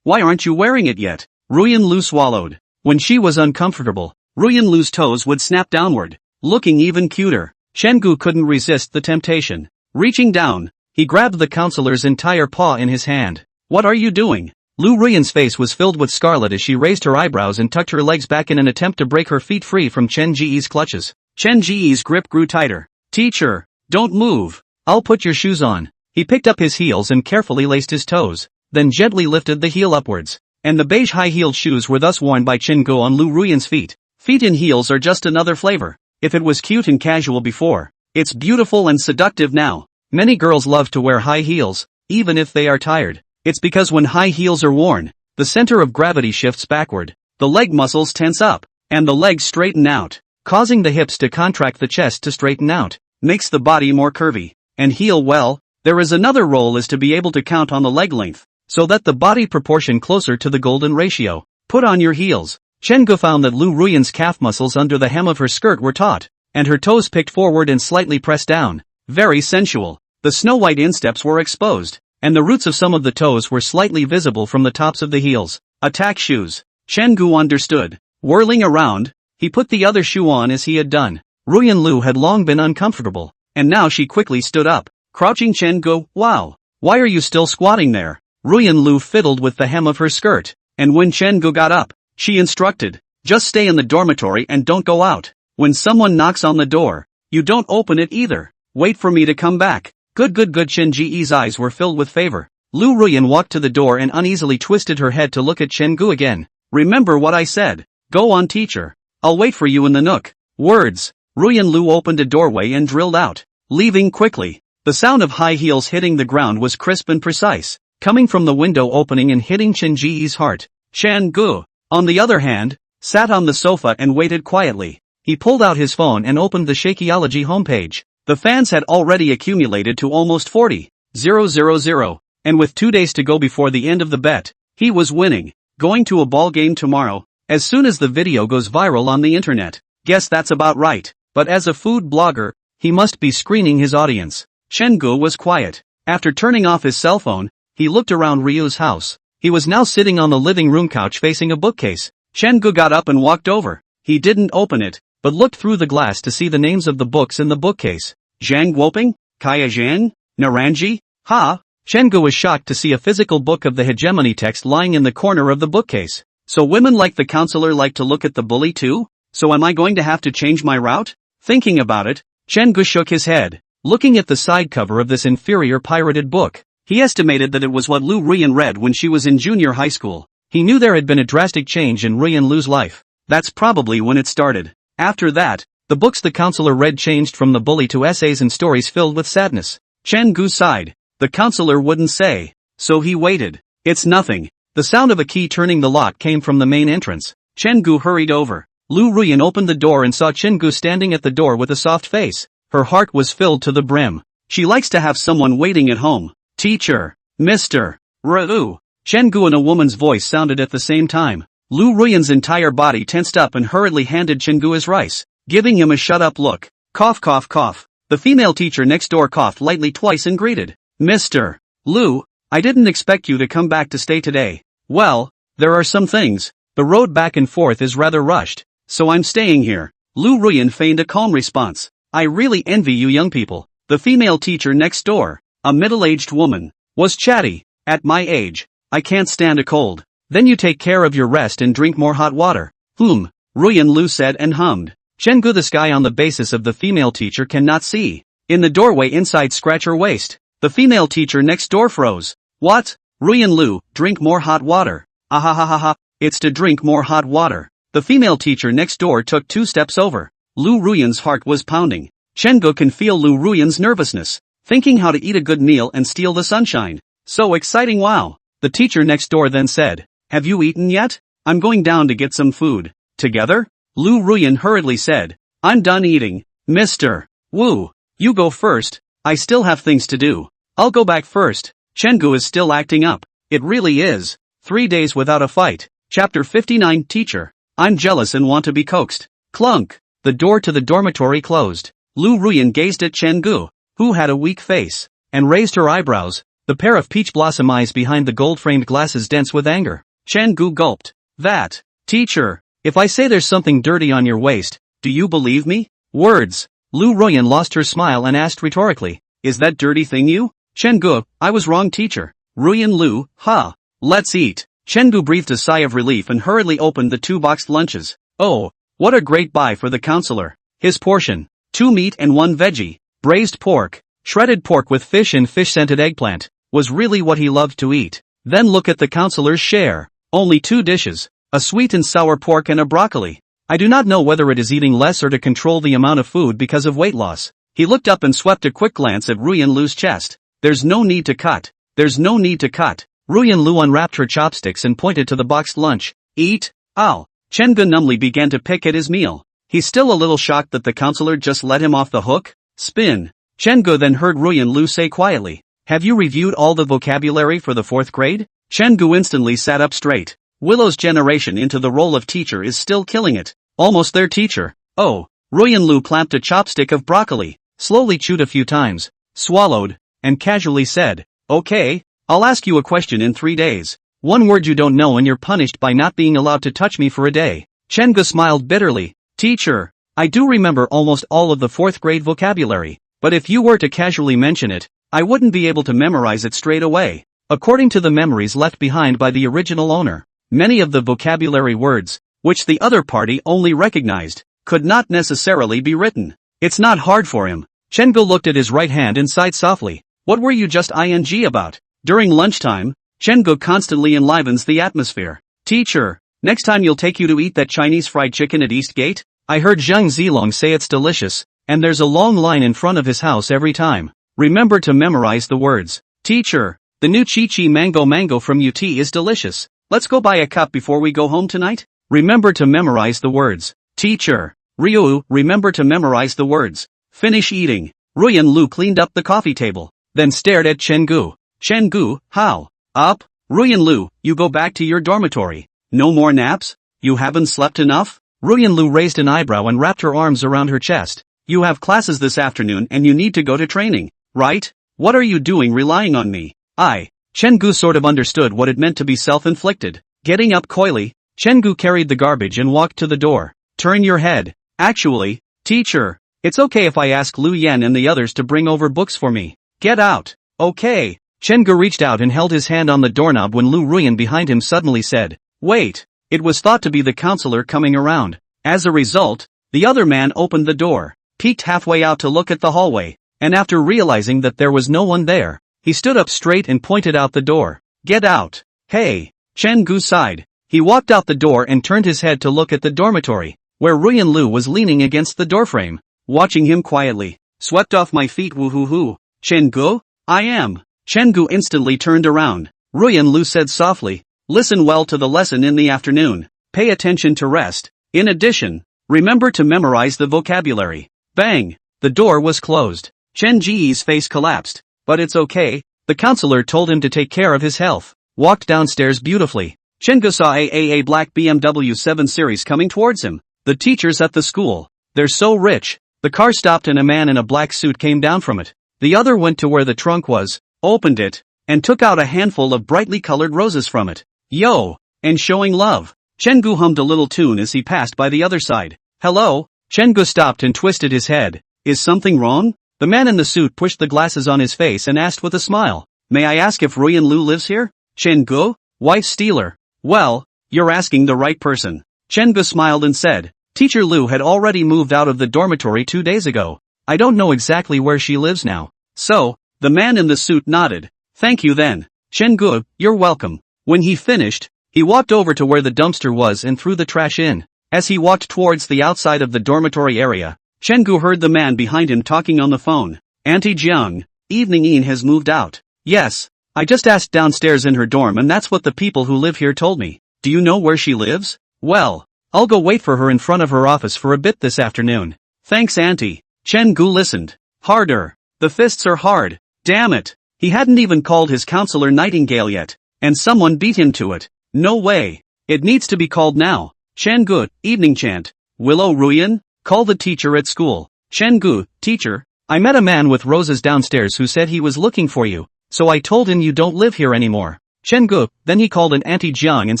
Why aren't you wearing it yet?" Ruyan Lu swallowed. When she was uncomfortable, Ruyan Lu's toes would snap downward, looking even cuter. Chen-gu couldn't resist the temptation. Reaching down, he grabbed the counselor's entire paw in his hand. "What are you doing?" Lu Ruyan's face was filled with scarlet as she raised her eyebrows and tucked her legs back in an attempt to break her feet free from Chen Ji's clutches. Chen Ji's grip grew tighter. Teacher, don't move. I'll put your shoes on. He picked up his heels and carefully laced his toes, then gently lifted the heel upwards. And the beige high-heeled shoes were thus worn by Chen Gu on Lu Ruyan's feet. Feet in heels are just another flavor. If it was cute and casual before, it's beautiful and seductive now. Many girls love to wear high heels, even if they are tired. It's because when high heels are worn, the center of gravity shifts backward, the leg muscles tense up, and the legs straighten out, causing the hips to contract, the chest to straighten out, makes the body more curvy. And heel well, there is another role, is to be able to count on the leg length, so that the body proportion closer to the golden ratio. Put on your heels. Chen Gu found that Lu Ruyan's calf muscles under the hem of her skirt were taut, and her toes picked forward and slightly pressed down. Very sensual. The snow-white insteps were exposed, and the roots of some of the toes were slightly visible from the tops of the heels. Attack shoes. Chen Gu understood. Whirling around, he put the other shoe on as he had done. Ruyan Lu had long been uncomfortable, and now she quickly stood up. Crouching Chen Gu, wow, why are you still squatting there? Ruyan Lu fiddled with the hem of her skirt, and when Chen Gu got up, she instructed, just stay in the dormitory and don't go out. When someone knocks on the door, you don't open it either. Wait for me to come back. Good. Chen Ji's eyes were filled with favor. Lu Ruyan walked to the door and uneasily twisted her head to look at Chen Gu again. Remember what I said. Go on, teacher. I'll wait for you in the nook. Words. Ruyan Lu opened a doorway and drilled out, leaving quickly. The sound of high heels hitting the ground was crisp and precise, coming from the window opening and hitting Chen Ji's heart. Chen Gu, on the other hand, sat on the sofa and waited quietly. He pulled out his phone and opened the Shakeology homepage. The fans had already accumulated to almost 40,000, and with 2 days to go before the end of the bet, he was winning. Going to a ball game tomorrow, as soon as the video goes viral on the internet. Guess that's about right, but as a food blogger, he must be screening his audience. Chen Gu was quiet. After turning off his cell phone, he looked around Ryu's house. He was now sitting on the living room couch facing a bookcase. Chen Gu got up and walked over. He didn't open it, but looked through the glass to see the names of the books in the bookcase. Zhang Guoping? Kaya Zhang? Naranji? Ha! Chen Gu was shocked to see a physical book of the hegemony text lying in the corner of the bookcase. So women like the counselor like to look at the bully too? So am I going to have to change my route? Thinking about it, Chen Gu shook his head. Looking at the side cover of this inferior pirated book, he estimated that it was what Lu Ruyan read when she was in junior high school. He knew there had been a drastic change in Ruyan Lu's life. That's probably when it started. After that, the books the counselor read changed from the bully to essays and stories filled with sadness. Chen Gu sighed. The counselor wouldn't say. So he waited. It's nothing. The sound of a key turning the lock came from the main entrance. Chen Gu hurried over. Lu Ruyan opened the door and saw Chen Gu standing at the door with a soft face. Her heart was filled to the brim. She likes to have someone waiting at home. Teacher. Mr. Ryu. Chen Gu and a woman's voice sounded at the same time. Lu Ruyan's entire body tensed up and hurriedly handed Chen Gu his rice, giving him a shut-up look. Cough cough cough. The female teacher next door coughed lightly twice and greeted. Mr. Lu, I didn't expect you to come back to stay today. Well, there are some things. The road back and forth is rather rushed, so I'm staying here. Lu Ruyan feigned a calm response. I really envy you young people. The female teacher next door, a middle-aged woman, was chatty. At my age, I can't stand a cold. Then you take care of your rest and drink more hot water. Ruyan Lu said and hummed. Chen Gu, the sky on the basis of the female teacher cannot see. In the doorway inside scratch her waist. The female teacher next door froze. What? Ruyan Lu, drink more hot water. Ahahaha, it's to drink more hot water. The female teacher next door took 2 steps over. Lu Ruyan's heart was pounding. Chen Gu can feel Lu Ruyan's nervousness, thinking how to eat a good meal and steal the sunshine. So exciting, wow. The teacher next door then said, have you eaten yet? I'm going down to get some food. Together? Lu Ruyan hurriedly said, I'm done eating. Mr. Wu, you go first. I still have things to do. I'll go back first. Chen Gu is still acting up. It really is. 3 days without a fight. Chapter 59. Teacher. I'm jealous and want to be coaxed. Clunk. The door to the dormitory closed. Lu Ruyan gazed at Chen Gu, who had a weak face, and raised her eyebrows, the pair of peach blossom eyes behind the gold-framed glasses dense with anger. Chen Gu gulped. That. Teacher. If I say there's something dirty on your waist, do you believe me? Words. Lu Ruyan lost her smile and asked rhetorically, is that dirty thing you? Chen Gu, I was wrong, teacher. Ruyan Lu, ha. Let's eat. Chengu breathed a sigh of relief and hurriedly opened the 2 boxed lunches. Oh, what a great buy for the counselor. His portion: 2 meat and 1 veggie, braised pork, shredded pork with fish and fish-scented eggplant, was really what he loved to eat. Then look at the counselor's share. Only 2 dishes, a sweet and sour pork and a broccoli. I do not know whether it is eating less or to control the amount of food because of weight loss. He looked up and swept a quick glance at Ruyan Lu's chest. There's no need to cut. There's no need to cut. Ruyan Lu unwrapped her chopsticks and pointed to the boxed lunch. Eat. Ow. Chengu numbly began to pick at his meal. He's still a little shocked that the counselor just let him off the hook. Spin. Chengu then heard Ruyan Lu say quietly, have you reviewed all the vocabulary for the 4th grade? Chengu instantly sat up straight. Willow's generation into the role of teacher is still killing it. Almost there, teacher. Oh. Ruyan Lu clamped a chopstick of broccoli, slowly chewed a few times, swallowed, and casually said, okay, I'll ask you a question in 3 days. 1 word you don't know and you're punished by not being allowed to touch me for a day. Chengu smiled bitterly. Teacher, I do remember almost all of the 4th grade vocabulary, but if you were to casually mention it, I wouldn't be able to memorize it straight away. According to the memories left behind by the original owner, many of the vocabulary words, which the other party only recognized, could not necessarily be written. It's not hard for him. Chengu looked at his right hand and sighed softly. What were you just ing about? During lunchtime, Chengu constantly enlivens the atmosphere. Teacher, next time you'll take you to eat that Chinese fried chicken at Eastgate? I heard Zhang Zilong say it's delicious, and there's a long line in front of his house every time. Remember to memorize the words. Teacher, the new Chi Mango from UT is delicious. Let's go buy a cup before we go home tonight? Remember to memorize the words. Teacher, Ryu, remember to memorize the words. Finish eating. Ruyan Lu cleaned up the coffee table, then stared at Chengu. Chengu, how? Up? Ruyan Lu, you go back to your dormitory. No more naps? You haven't slept enough? Ruyan Lu raised an eyebrow and wrapped her arms around her chest. You have classes this afternoon and you need to go to training, right? What are you doing relying on me? Chengu sort of understood what it meant to be self-inflicted. Getting up coyly, Chengu carried the garbage and walked to the door. Turn your head. Actually, teacher, it's okay if I ask Lu Yan and the others to bring over books for me. Get out. Okay. Chengu reached out and held his hand on the doorknob when Lu Ruyan behind him suddenly said, wait. It was thought to be the counselor coming around. As a result, the other man opened the door, peeked halfway out to look at the hallway, and after realizing that there was no one there, he stood up straight and pointed out the door. Get out. Hey. Chengu sighed. He walked out the door and turned his head to look at the dormitory, where Ruyan Lu was leaning against the doorframe, watching him quietly. Swept off my feet, woo-hoo-hoo. Chengu? I am. Chengu instantly turned around. Ruyan Lu said softly, listen well to the lesson in the afternoon. Pay attention to rest. In addition, remember to memorize the vocabulary. Bang! The door was closed. Chen Ji's face collapsed. But it's okay. The counselor told him to take care of his health. Walked downstairs beautifully. Chengu saw a black BMW 7 Series coming towards him. The teachers at the school. They're so rich. The car stopped and a man in a black suit came down from it. The other went to where the trunk was, opened it, and took out a handful of brightly colored roses from it. Yo! And showing love. Chengu hummed a little tune as he passed by the other side. Hello? Chengu stopped and twisted his head. Is something wrong? The man in the suit pushed the glasses on his face and asked with a smile. May I ask if Ruyan Lu lives here? Chengu? Wife stealer. Well, you're asking the right person. Chengu smiled and said, Teacher Lu had already moved out of the dormitory 2 days ago. I don't know exactly where she lives now. So, the man in the suit nodded. Thank you then. Chengu, you're welcome. When he finished, he walked over to where the dumpster was and threw the trash in. As he walked towards the outside of the dormitory area, Chengu heard the man behind him talking on the phone. Auntie Jiang, Evening Een has moved out. Yes, I just asked downstairs in her dorm and that's what the people who live here told me. Do you know where she lives? Well, I'll go wait for her in front of her office for a bit this afternoon. Thanks, Auntie. Chengu listened. Harder. The fists are hard. Damn it. He hadn't even called his counselor Nightingale yet, and someone beat him to it. No way. It needs to be called now. Chengu, evening chant. Willow Ruyan, call the teacher at school. Chengu, teacher, I met a man with roses downstairs who said he was looking for you, so I told him you don't live here anymore. Chengu, then he called an Auntie Jiang and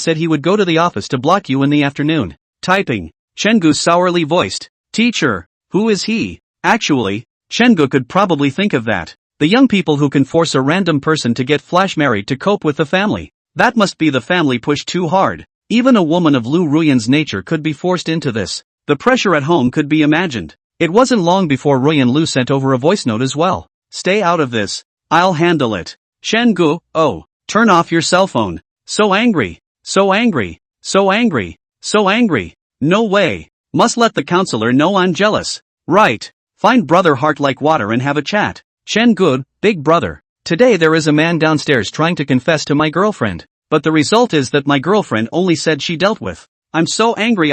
said he would go to the office to block you in the afternoon. Typing. Chengu sourly voiced. Teacher, who is he? Actually, Chengu could probably think of that. The young people who can force a random person to get flash married to cope with the family. That must be the family pushed too hard. Even a woman of Lu Ruyan's nature could be forced into this. The pressure at home could be imagined. It wasn't long before Ruyan Lu sent over a voice note as well. Stay out of this. I'll handle it. Chen Gu, oh, turn off your cell phone. So angry. So angry. So angry. So angry. No way. Must let the counselor know I'm jealous. Right. Find brother heart like water and have a chat. Chen Gu, big brother. Today there is a man downstairs trying to confess to my girlfriend. But the result is that my girlfriend only said she dealt with. I'm so angry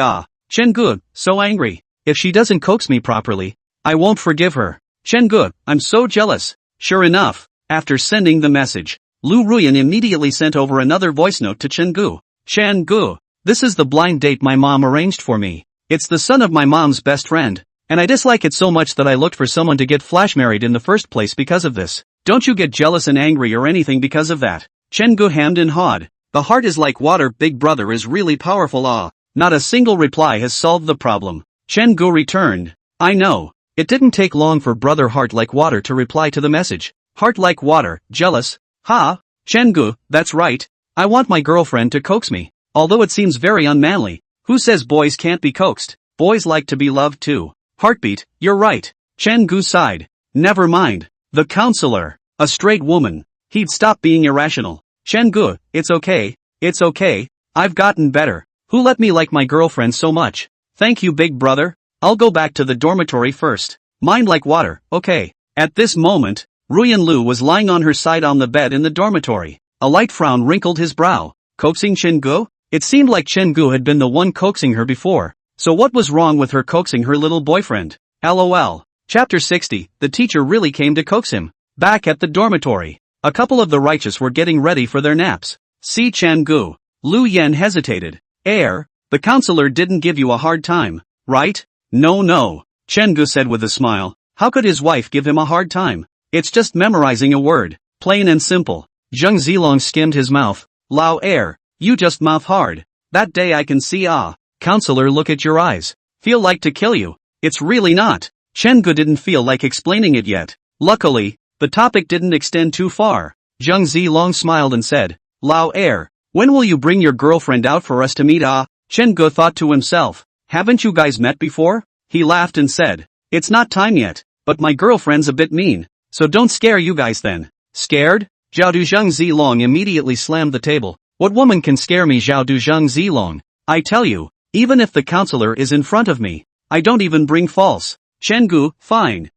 Chen Gu, so angry. If she doesn't coax me properly, I won't forgive her. Chen Gu, I'm so jealous. Sure enough, after sending the message, Lu Ruyan immediately sent over another voice note to Chen Gu. Chen Gu, this is the blind date my mom arranged for me. It's the son of my mom's best friend, and I dislike it so much that I looked for someone to get flash married in the first place because of this. Don't you get jealous and angry or anything because of that. Chen Gu hammed and hawed. The heart is like water, big brother is really powerful Not a single reply has solved the problem. Chen Gu returned. I know. It didn't take long for brother heart like water to reply to the message. Heart like water, jealous? Ha? Chen Gu, that's right. I want my girlfriend to coax me. Although it seems very unmanly. Who says boys can't be coaxed? Boys like to be loved too. Heartbeat, you're right. Chen Gu sighed. Never mind. The counselor. A straight woman. He'd stop being irrational. Chen Gu, it's okay. It's okay. I've gotten better. Who let me like my girlfriend so much? Thank you, big brother. I'll go back to the dormitory first. Mind like water, okay. At this moment, Ruyan Lu was lying on her side on the bed in the dormitory. A light frown wrinkled his brow. Coaxing Chen Gu? It seemed like Chen Gu had been the one coaxing her before. So what was wrong with her coaxing her little boyfriend? LOL. Chapter 60, the teacher really came to coax him. Back at the dormitory, a couple of the righteous were getting ready for their naps. See Chen Gu. Lu Yan hesitated. The counselor didn't give you a hard time, right? No. Chen Gu said with a smile. How could his wife give him a hard time? It's just memorizing a word. Plain and simple. Zheng Zilong skimmed his mouth. Lao you just mouth hard. That day I can see Counselor, look at your eyes. Feel like to kill you. It's really not. Chen Gu didn't feel like explaining it yet. Luckily, the topic didn't extend too far. Zheng Zilong smiled and said, Lao when will you bring your girlfriend out for us to meet Chen Gu thought to himself. Haven't you guys met before? He laughed and said, it's not time yet, but my girlfriend's a bit mean, so don't scare you guys then. Scared? Zhao Du Zheng Zilong immediately slammed the table. What woman can scare me, Zhao Du Zheng Zilong? I tell you, even if the counselor is in front of me, I don't even bring false. Chen Gu, fine.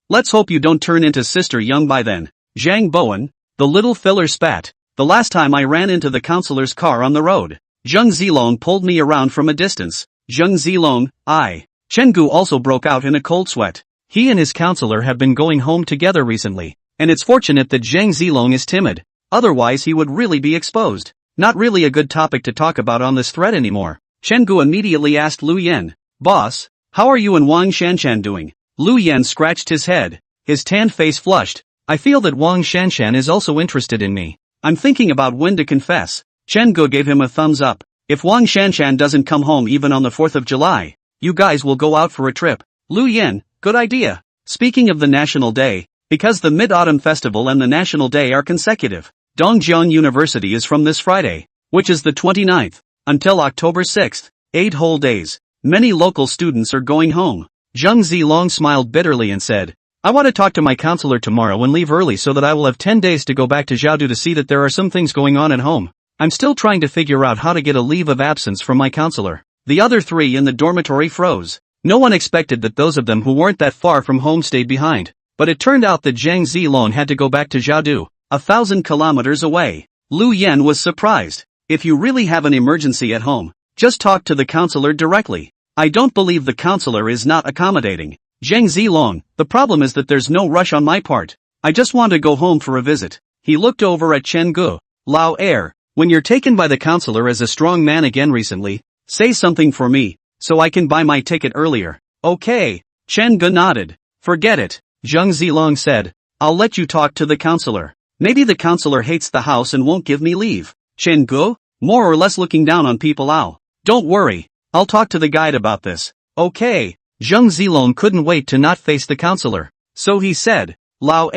Let's hope you don't turn into Sister Young by then. Zhang Bowen, the little filler spat. The last time I ran into the counselor's car on the road, Zheng Zilong pulled me around from a distance. Zheng Zilong, Chen Gu also broke out in a cold sweat. He and his counselor have been going home together recently, and it's fortunate that Zheng Zilong is timid. Otherwise he would really be exposed. Not really a good topic to talk about on this thread anymore. Chen Gu immediately asked Lu Yan, Boss, how are you and Wang Shanshan doing? Lu Yan scratched his head. His tanned face flushed. I feel that Wang Shanshan is also interested in me. I'm thinking about when to confess. Chen Gu gave him a thumbs up. If Wang Shanshan doesn't come home even on the 4th of July, you guys will go out for a trip. Lu Yan, good idea. Speaking of the National Day, because the Mid-Autumn Festival and the National Day are consecutive, Dongjiang University is from this Friday, which is the 29th, until October 6th, 8 whole days. Many local students are going home. Zheng Zilong smiled bitterly and said, I want to talk to my counselor tomorrow and leave early so that I will have 10 days to go back to Jiaodu to see that there are some things going on at home. I'm still trying to figure out how to get a leave of absence from my counselor. The other three in the dormitory froze. No one expected that those of them who weren't that far from home stayed behind. But it turned out that Zhang Zilong had to go back to Jiaodu, 1,000 kilometers away. Lu Yan was surprised. If you really have an emergency at home, just talk to the counselor directly. I don't believe the counselor is not accommodating. Zhang Zilong, the problem is that there's no rush on my part. I just want to go home for a visit. He looked over at Chen Gu. Lao when you're taken by the counselor as a strong man again recently, say something for me, so I can buy my ticket earlier. Okay. Chen Gu nodded. Forget it. Zheng Zilong said, I'll let you talk to the counselor. Maybe the counselor hates the house and won't give me leave. Chen Gu, more or less looking down on people. Don't worry. I'll talk to the guide about this. Okay. Zheng Zilong couldn't wait to not face the counselor. So he said, Lao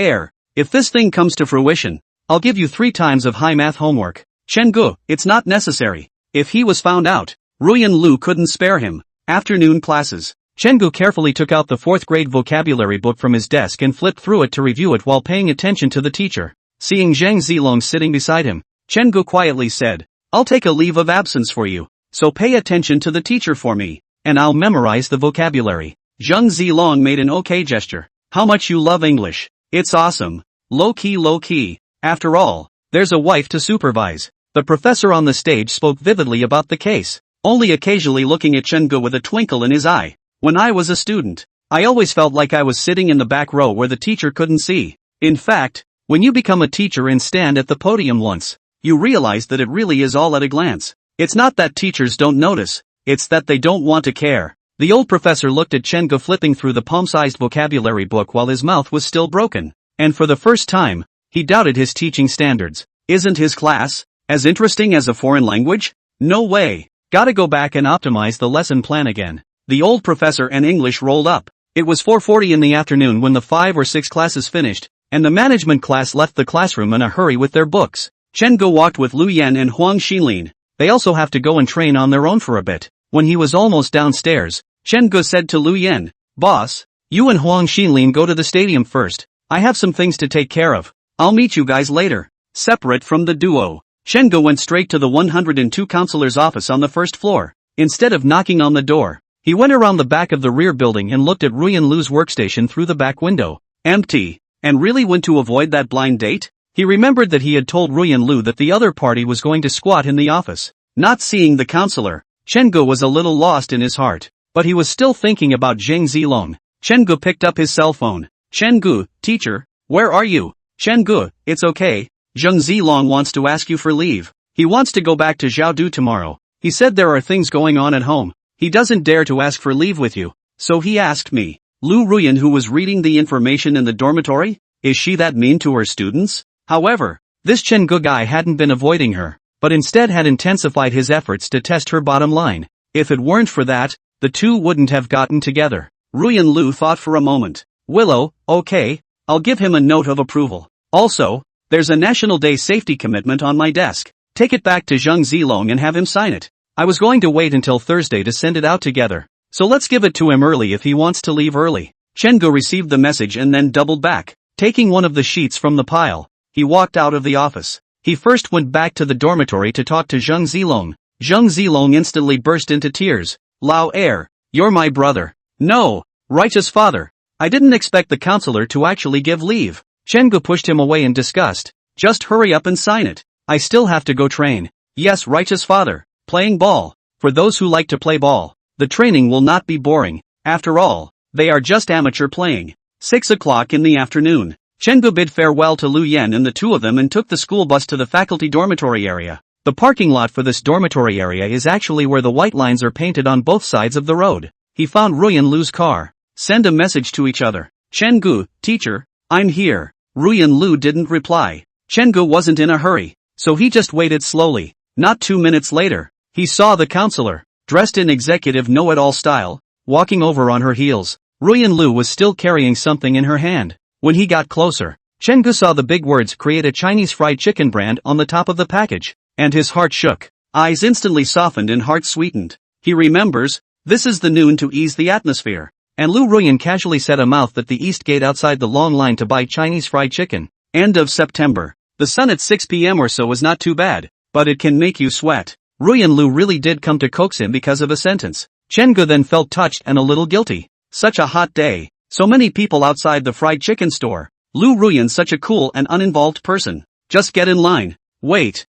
if this thing comes to fruition, I'll give you 3 times of high math homework. Chen-gu, it's not necessary. If he was found out, Ruyan Lu couldn't spare him. Afternoon classes. Chen-gu carefully took out the 4th grade vocabulary book from his desk and flipped through it to review it while paying attention to the teacher. Seeing Zhang Zilong sitting beside him, Chen-gu quietly said, "I'll take a leave of absence for you, so pay attention to the teacher for me, and I'll memorize the vocabulary." Zhang Zilong made an okay gesture. "How much you love English. It's awesome. Low key. After all, there's a wife to supervise." The professor on the stage spoke vividly about the case, only occasionally looking at Chen-gu with a twinkle in his eye. "When I was a student, I always felt like I was sitting in the back row where the teacher couldn't see. In fact, when you become a teacher and stand at the podium once, you realize that it really is all at a glance. It's not that teachers don't notice, it's that they don't want to care." The old professor looked at Chen-gu flipping through the palm-sized vocabulary book while his mouth was still broken, and for the first time, he doubted his teaching standards. Isn't his class as interesting as a foreign language? No way. Gotta go back and optimize the lesson plan again. The old professor and English rolled up. It was 4:40 in the afternoon when the 5 or 6 classes finished, and the management class left the classroom in a hurry with their books. Chen-gu walked with Lu Yan and Huang Xinlin. They also have to go and train on their own for a bit. When he was almost downstairs, Chen-gu said to Lu Yan, "Boss, you and Huang Xinlin go to the stadium first. I have some things to take care of. I'll meet you guys later." Separate from the duo, Chen-gu went straight to the 102 counselor's office on the first floor. Instead of knocking on the door, he went around the back of the rear building and looked at Ruyan Lu's workstation through the back window. Empty. And really went to avoid that blind date? He remembered that he had told Ruyan Lu that the other party was going to squat in the office. Not seeing the counselor, Chen-gu was a little lost in his heart, but he was still thinking about Zhang Zilong. Chen-gu picked up his cell phone. "Chen-gu, teacher, where are you?" "Chen-gu, it's okay. Zhang Zilong wants to ask you for leave. He wants to go back to Zhaodu tomorrow. He said there are things going on at home. He doesn't dare to ask for leave with you, so he asked me." Lu Ruyan, who was reading the information in the dormitory? Is she that mean to her students? However, this Chen-gu guy hadn't been avoiding her, but instead had intensified his efforts to test her bottom line. If it weren't for that, the two wouldn't have gotten together. Ruyan Lu thought for a moment. "Willow, okay, I'll give him a note of approval. Also, there's a National Day safety commitment on my desk. Take it back to Zhang Zilong and have him sign it. I was going to wait until Thursday to send it out together, so let's give it to him early if he wants to leave early." Chen-gu received the message and then doubled back. Taking one of the sheets from the pile, he walked out of the office. He first went back to the dormitory to talk to Zhang Zilong. Zhang Zilong instantly burst into tears. "Lao Er, you're my brother." "No, righteous father. I didn't expect the counselor to actually give leave." Chen-gu pushed him away in disgust. "Just hurry up and sign it. I still have to go train." "Yes, righteous father. Playing ball. For those who like to play ball, the training will not be boring. After all, they are just amateur playing." 6 o'clock in the afternoon. Chen-gu bid farewell to Lu Yan and the two of them and took the school bus to the faculty dormitory area. The parking lot for this dormitory area is actually where the white lines are painted on both sides of the road. He found Ruyan Lu's car. Send a message to each other. "Chen-gu, teacher, I'm here." Ruyan Lu didn't reply. Chen-gu wasn't in a hurry, so he just waited slowly. Not 2 minutes later, he saw the counselor, dressed in executive know-it-all style, walking over on her heels. Ruyan Lu was still carrying something in her hand. When he got closer, Chen-gu saw the big words "Create a Chinese fried chicken brand" on the top of the package, and his heart shook. Eyes instantly softened and heart sweetened. He remembers, this is the noon to ease the atmosphere. And Lu Ruyan casually set a mouth at the east gate outside the long line to buy Chinese fried chicken. End of September. The sun at 6 p.m. or so is not too bad, but it can make you sweat. Ruyan Lu really did come to coax him because of a sentence. Chen-gu then felt touched and a little guilty. Such a hot day. So many people outside the fried chicken store. Lu Ruyan such a cool and uninvolved person. Just get in line. Wait.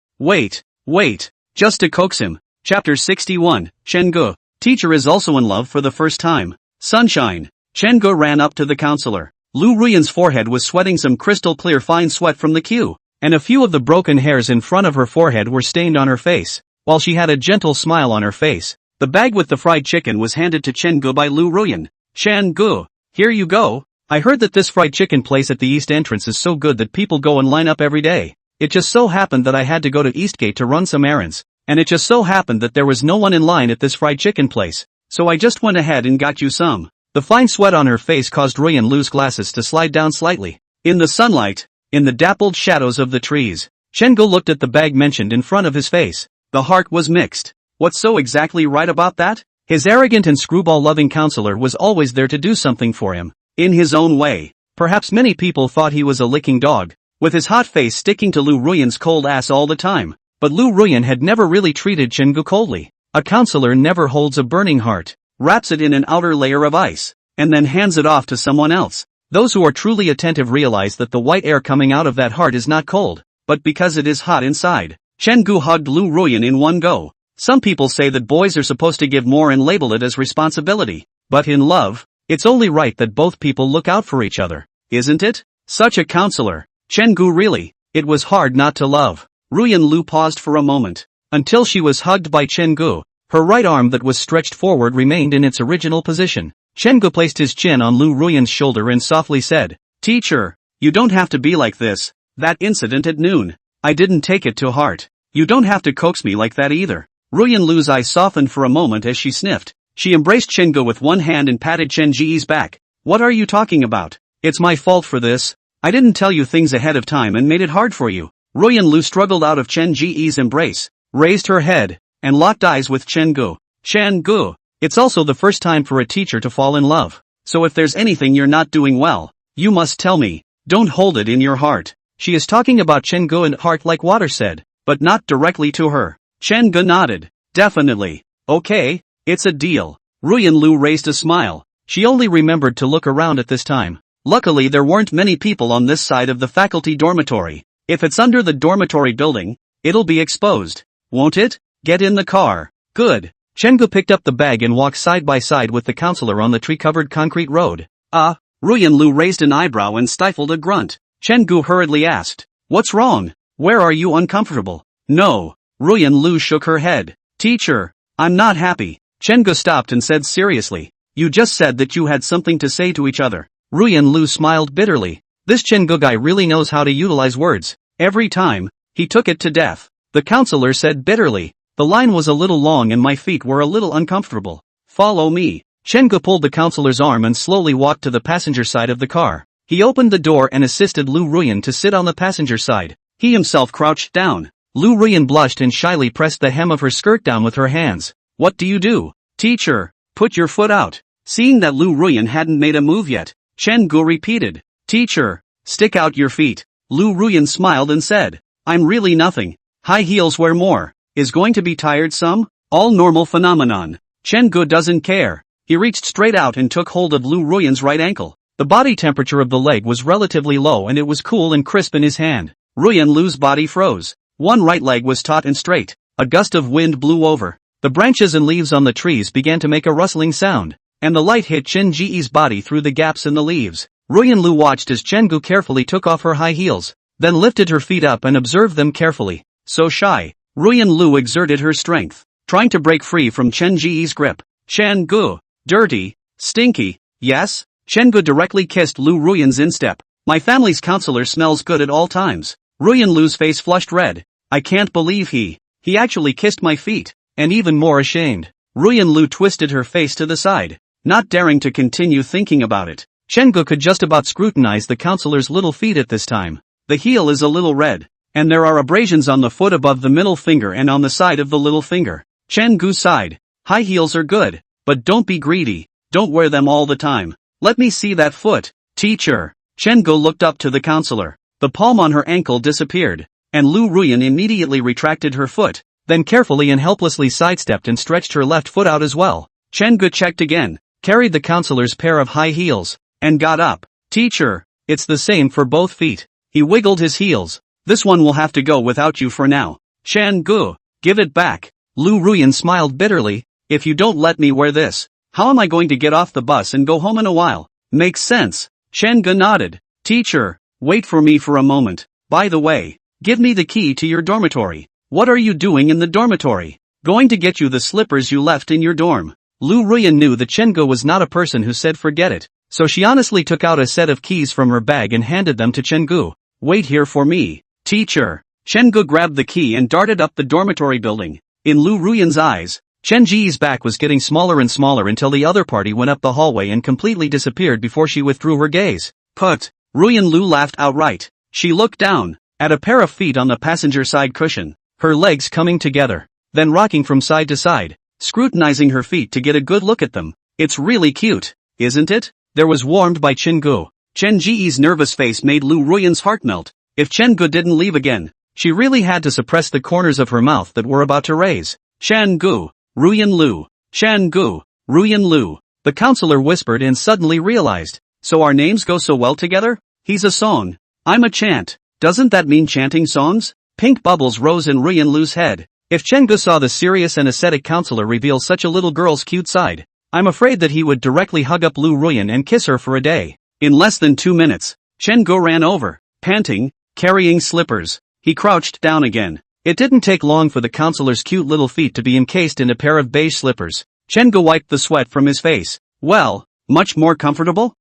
Just to coax him. Chapter 61, Chen-gu. Teacher is also in love for the first time. Sunshine. Chen-gu ran up to the counselor. Lu Ruyan's forehead was sweating some crystal clear fine sweat from the queue, and a few of the broken hairs in front of her forehead were stained on her face, while she had a gentle smile on her face. The bag with the fried chicken was handed to Chen-gu by Lu Ruyan. "Chen-gu, here you go. I heard that this fried chicken place at the east entrance is so good that people go and line up every day. It just so happened that I had to go to Eastgate to run some errands, and it just so happened that there was no one in line at this fried chicken place, so I just went ahead and got you some." The fine sweat on her face caused Ruyan Lu's glasses to slide down slightly. In the sunlight, in the dappled shadows of the trees, Chen-gu looked at the bag mentioned in front of his face. The heart was mixed. What's so exactly right about that? His arrogant and screwball-loving counselor was always there to do something for him, in his own way. Perhaps many people thought he was a licking dog, with his hot face sticking to Lu Ruyan's cold ass all the time. But Lu Ruyan had never really treated Chen-gu coldly. A counselor never holds a burning heart, wraps it in an outer layer of ice, and then hands it off to someone else. Those who are truly attentive realize that the white air coming out of that heart is not cold, but because it is hot inside. Chen-gu hugged Lu Ruyan in one go. Some people say that boys are supposed to give more and label it as responsibility. But in love, it's only right that both people look out for each other, isn't it? Such a counselor. Chen-gu really. It was hard not to love. Ruyan Lu paused for a moment, until she was hugged by Chen-gu. Her right arm that was stretched forward remained in its original position. Chen-gu placed his chin on Lu Ruyan's shoulder and softly said, "Teacher, you don't have to be like this. That incident at noon. I didn't take it to heart. You don't have to coax me like that either." Ruyan Lu's eyes softened for a moment as she sniffed. She embraced Chen-gu with one hand and patted Chen-ji's back. "What are you talking about? It's my fault for this. I didn't tell you things ahead of time and made it hard for you." Ruyan Lu struggled out of Chen-ji's embrace, raised her head, and locked eyes with Chen-gu. "Chen-gu, it's also the first time for a teacher to fall in love. So if there's anything you're not doing well, you must tell me. Don't hold it in your heart." She is talking about Chen-gu and heart like water said, but not directly to her. Chen-gu nodded. "Definitely. Okay, it's a deal." Ruyan Lu raised a smile. She only remembered to look around at this time. Luckily there weren't many people on this side of the faculty dormitory. If it's under the dormitory building, it'll be exposed, won't it? Get in the car. Good. Chen-gu picked up the bag and walked side by side with the counselor on the tree-covered concrete road. Ruyan Lu raised an eyebrow and stifled a grunt. Chen-gu hurriedly asked, "What's wrong? Where are you uncomfortable?" "No." Ruyan Lu shook her head. "Teacher, I'm not happy." Chen-gu stopped and said seriously, "You just said that you had something to say to each other." Ruyan Lu smiled bitterly. This Chen-gu guy really knows how to utilize words. Every time, he took it to death. The counselor said bitterly, "The line was a little long and my feet were a little uncomfortable. Follow me." Chen-gu pulled the counselor's arm and slowly walked to the passenger side of the car. He opened the door and assisted Lu Ruyan to sit on the passenger side. He himself crouched down. Lu Ruyan blushed and shyly pressed the hem of her skirt down with her hands. "What do you do?" "Teacher, put your foot out." Seeing that Lu Ruyan hadn't made a move yet, Chen-gu repeated, "Teacher, stick out your feet." Lu Ruyan smiled and said, "I'm really nothing. High heels wear more. Is going to be tired some? All normal phenomenon." Chen-gu doesn't care. He reached straight out and took hold of Lu Ruyan's right ankle. The body temperature of the leg was relatively low and it was cool and crisp in his hand. Ruyan Lu's body froze. One right leg was taut and straight. A gust of wind blew over. The branches and leaves on the trees began to make a rustling sound, and the light hit Chen-ji's body through the gaps in the leaves. Ruyan Lu watched as Chen-gu carefully took off her high heels, then lifted her feet up and observed them carefully. So shy. Ruyan Lu exerted her strength, trying to break free from Chen-ji's grip. "Chen-gu, dirty, stinky." "Yes?" Chen-gu directly kissed Lu Ruyan's instep. "My family's counselor smells good at all times." Ruyan Lu's face flushed red. "I can't believe he actually kissed my feet." And even more ashamed, Ruyan Lu twisted her face to the side, not daring to continue thinking about it. Chen-gu could just about scrutinize the counselor's little feet at this time. The heel is a little red, and there are abrasions on the foot above the middle finger and on the side of the little finger. Chen-gu sighed. "High heels are good, but don't be greedy. Don't wear them all the time. Let me see that foot." "Teacher." Chen-gu looked up to the counselor. The palm on her ankle disappeared, and Lu Ruyan immediately retracted her foot, then carefully and helplessly sidestepped and stretched her left foot out as well. Chen-gu checked again, carried the counselor's pair of high heels, and got up. "Teacher, it's the same for both feet." He wiggled his heels. "This one will have to go without you for now." "Chen-gu, give it back." Lu Ruyan smiled bitterly. "If you don't let me wear this, how am I going to get off the bus and go home in a while?" "Makes sense." Chen-gu nodded. "Teacher, wait for me for a moment. By the way, give me the key to your dormitory." "What are you doing in the dormitory?" "Going to get you the slippers you left in your dorm." Lu Ruyan knew that Chen-gu was not a person who said forget it, so she honestly took out a set of keys from her bag and handed them to Chen-gu. "Wait here for me, teacher." Chen-gu grabbed the key and darted up the dormitory building. In Lu Ruyan's eyes, Chen-ji's back was getting smaller and smaller until the other party went up the hallway and completely disappeared before she withdrew her gaze. "Put." Ruyan Lu laughed outright. She looked down. at a pair of feet on the passenger side cushion, her legs coming together, then rocking from side to side, scrutinizing her feet to get a good look at them. It's really cute, isn't it? There was warmed by Chin-gu. Chen-ji's nervous face made Lu Ruyan's heart melt. If Chen-gu didn't leave again, she really had to suppress the corners of her mouth that were about to raise. Chen-gu, Ruyan Lu. Chen-gu, Ruyan Lu. The counselor whispered and suddenly realized. So our names go so well together? He's a song. I'm a chant. Doesn't that mean chanting songs? Pink bubbles rose in Ruyan Lu's head. If Chen-gu saw the serious and ascetic counselor reveal such a little girl's cute side, I'm afraid that he would directly hug up Lu Ruyan and kiss her for a day. In less than 2 minutes, Chen-gu ran over, panting, carrying slippers. He crouched down again. It didn't take long for the counselor's cute little feet to be encased in a pair of beige slippers. Chen-gu wiped the sweat from his face. Well, much more comfortable?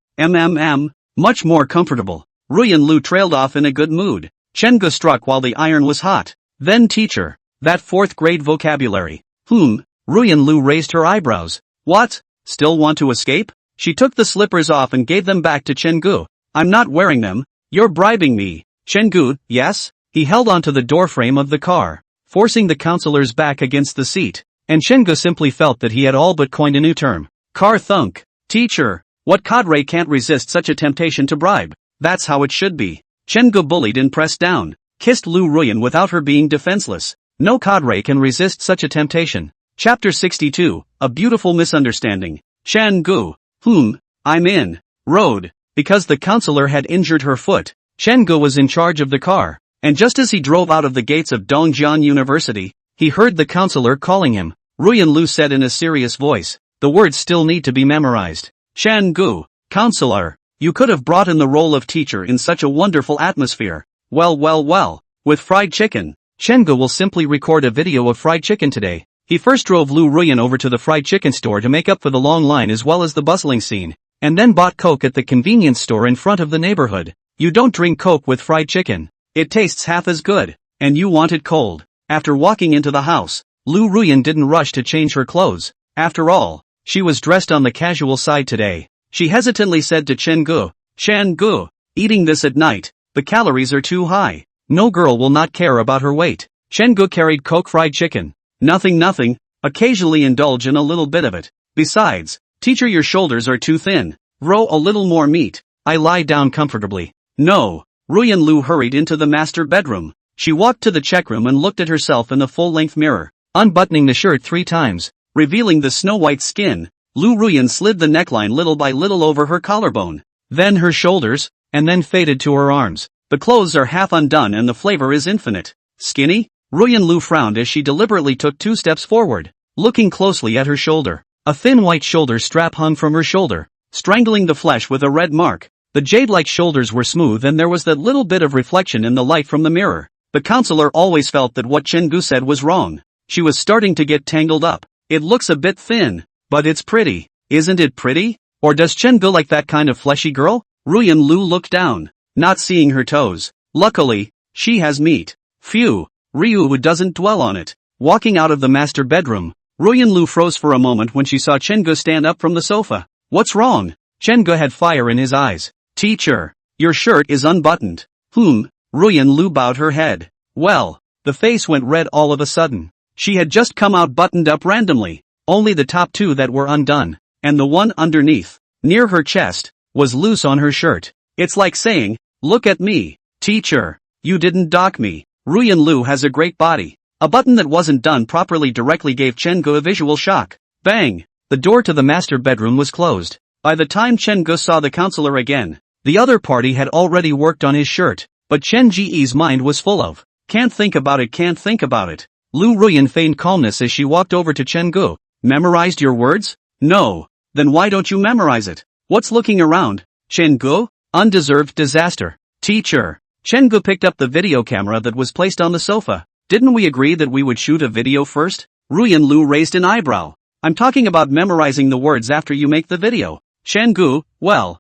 Much more comfortable. Ruyan Lu trailed off in a good mood. Chen-gu struck while the iron was hot. Then teacher. That 4th grade vocabulary. Ruyan Lu raised her eyebrows. What? Still want to escape? She took the slippers off and gave them back to Chen-gu. I'm not wearing them. You're bribing me. Chen-gu, yes? He held onto the doorframe of the car, forcing the counselor's back against the seat. And Chen-gu simply felt that he had all but coined a new term. Car thunk. Teacher. What cadre can't resist such a temptation to bribe? That's how it should be. Chen-gu bullied and pressed down, kissed Lu Ruyan without her being defenseless. No cadre can resist such a temptation. Chapter 62, A Beautiful Misunderstanding. Chen-gu. I'm in. Road. Because the counselor had injured her foot, Chen-gu was in charge of the car. And just as he drove out of the gates of Dongjian University, he heard the counselor calling him. Ruyan Lu said in a serious voice. The words still need to be memorized. Chen-gu. Counselor. You could have brought in the role of teacher in such a wonderful atmosphere. Well. With fried chicken. Chen-gu will simply record a video of fried chicken today. He first drove Lu Ruyan over to the fried chicken store to make up for the long line as well as the bustling scene, and then bought Coke at the convenience store in front of the neighborhood. You don't drink Coke with fried chicken. It tastes half as good, and you want it cold. After walking into the house, Lu Ruyan didn't rush to change her clothes. After all, she was dressed on the casual side today. She hesitantly said to Chen-gu, eating this at night, the calories are too high. No girl will not care about her weight. Chen-gu carried Coke fried chicken. Nothing, occasionally indulge in a little bit of it. Besides, teacher, your shoulders are too thin. Row a little more meat. I lie down comfortably. No. Ruyan Lu hurried into the master bedroom. She walked to the check room and looked at herself in the full-length mirror, unbuttoning the shirt 3 times, revealing the snow-white skin. Lu Ruyan slid the neckline little by little over her collarbone, then her shoulders, and then faded to her arms. The clothes are half undone and the flavor is infinite. Skinny? Ruyan Lu frowned as she deliberately took 2 steps forward, looking closely at her shoulder. A thin white shoulder strap hung from her shoulder, strangling the flesh with a red mark. The jade-like shoulders were smooth and there was that little bit of reflection in the light from the mirror. The counselor always felt that what Chen-gu said was wrong. She was starting to get tangled up. It looks a bit thin, but it's pretty. Isn't it pretty? Or does Chen-gu like that kind of fleshy girl? Ruyan Lu looked down, not seeing her toes. Luckily, she has meat. Phew. Ryu doesn't dwell on it. Walking out of the master bedroom, Ruyan Lu froze for a moment when she saw Chen-gu stand up from the sofa. What's wrong? Chen-gu had fire in his eyes. Teacher, your shirt is unbuttoned. Ruyan Lu bowed her head. Well, the face went red all of a sudden. She had just come out buttoned up randomly. Only the top 2 that were undone, and the one underneath, near her chest, was loose on her shirt. It's like saying, look at me, teacher. You didn't dock me. Ruyan Lu has a great body. A button that wasn't done properly directly gave Chen-gu a visual shock. Bang! The door to the master bedroom was closed. By the time Chen-gu saw the counselor again, the other party had already worked on his shirt, but Chen-ji's mind was full of, can't think about it. Lu Ruyan feigned calmness as she walked over to Chen-gu. Memorized your words? No. Then why don't you memorize it? What's looking around? Chen-gu? Undeserved disaster. Teacher. Chen-gu picked up the video camera that was placed on the sofa. Didn't we agree that we would shoot a video first? Ruyan Lu raised an eyebrow. I'm talking about memorizing the words after you make the video. Chen-gu, well,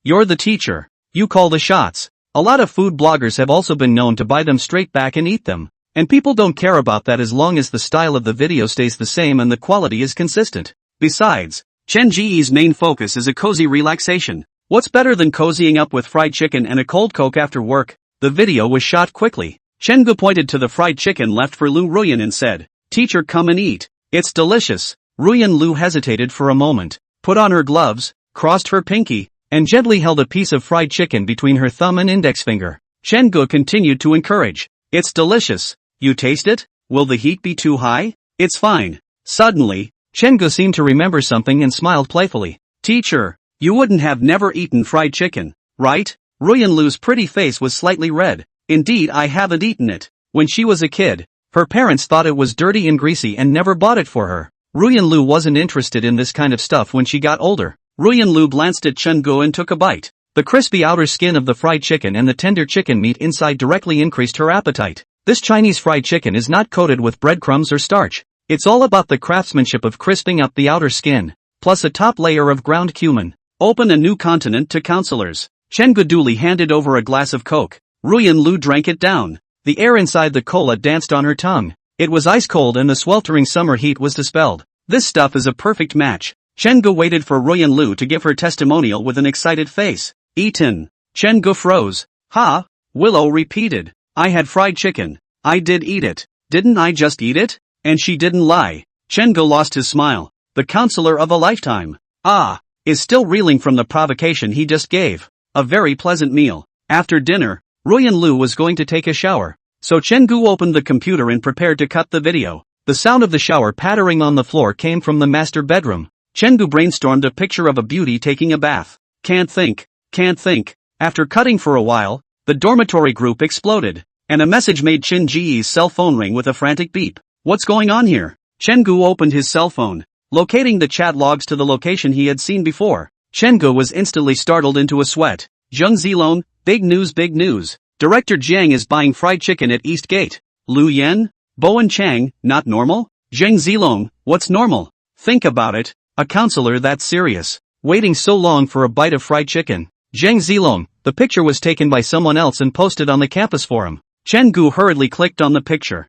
you're the teacher. You call the shots. A lot of food bloggers have also been known to buy them straight back and eat them. And people don't care about that as long as the style of the video stays the same and the quality is consistent. Besides, Chen-ji's main focus is a cozy relaxation. What's better than cozying up with fried chicken and a cold Coke after work? The video was shot quickly. Chengu pointed to the fried chicken left for Lu Ruyan and said, "Teacher, come and eat. It's delicious." Ruyan Lu hesitated for a moment, put on her gloves, crossed her pinky, and gently held a piece of fried chicken between her thumb and index finger. Chengu continued to encourage, "It's delicious. You taste it? Will the heat be too high?" "It's fine." Suddenly, Chengu seemed to remember something and smiled playfully. "Teacher, you wouldn't have never eaten fried chicken, right?" Ruyan Lu's pretty face was slightly red. "Indeed, I haven't eaten it. When she was a kid, her parents thought it was dirty and greasy and never bought it for her." Ruyan Lu wasn't interested in this kind of stuff when she got older. Ruyan Lu glanced at Chengu and took a bite. The crispy outer skin of the fried chicken and the tender chicken meat inside directly increased her appetite. This Chinese fried chicken is not coated with breadcrumbs or starch. It's all about the craftsmanship of crisping up the outer skin, plus a top layer of ground cumin. "Open a new continent to counselors." Chengu duly handed over a glass of Coke. Ruyan Lu drank it down. The air inside the cola danced on her tongue. It was ice cold and the sweltering summer heat was dispelled. "This stuff is a perfect match." Chengu waited for Ruyan Lu to give her testimonial with an excited face. "Eaten." Chengu froze. "Ha?" Willow repeated. "I had fried chicken. I did eat it. Didn't I just eat it?" And she didn't lie. Chengu lost his smile. The counselor of a lifetime. Is still reeling from the provocation he just gave. A very pleasant meal. After dinner, Ruyan Lu was going to take a shower. So Chengu opened the computer and prepared to cut the video. The sound of the shower pattering on the floor came from the master bedroom. Chengu brainstormed a picture of a beauty taking a bath. Can't think. After cutting for a while, the dormitory group exploded, and a message made Chin Ji's cell phone ring with a frantic beep. What's going on here? Chengu opened his cell phone, locating the chat logs to the location he had seen before. Chengu was instantly startled into a sweat. Zheng Zilong, big news. Director Jiang is buying fried chicken at East Gate. Lu Yen? Bowen Chang, not normal? Zheng Zilong, what's normal? Think about it, a counselor that serious, waiting so long for a bite of fried chicken. Zheng Zilong, the picture was taken by someone else and posted on the campus forum. Chengu hurriedly clicked on the picture.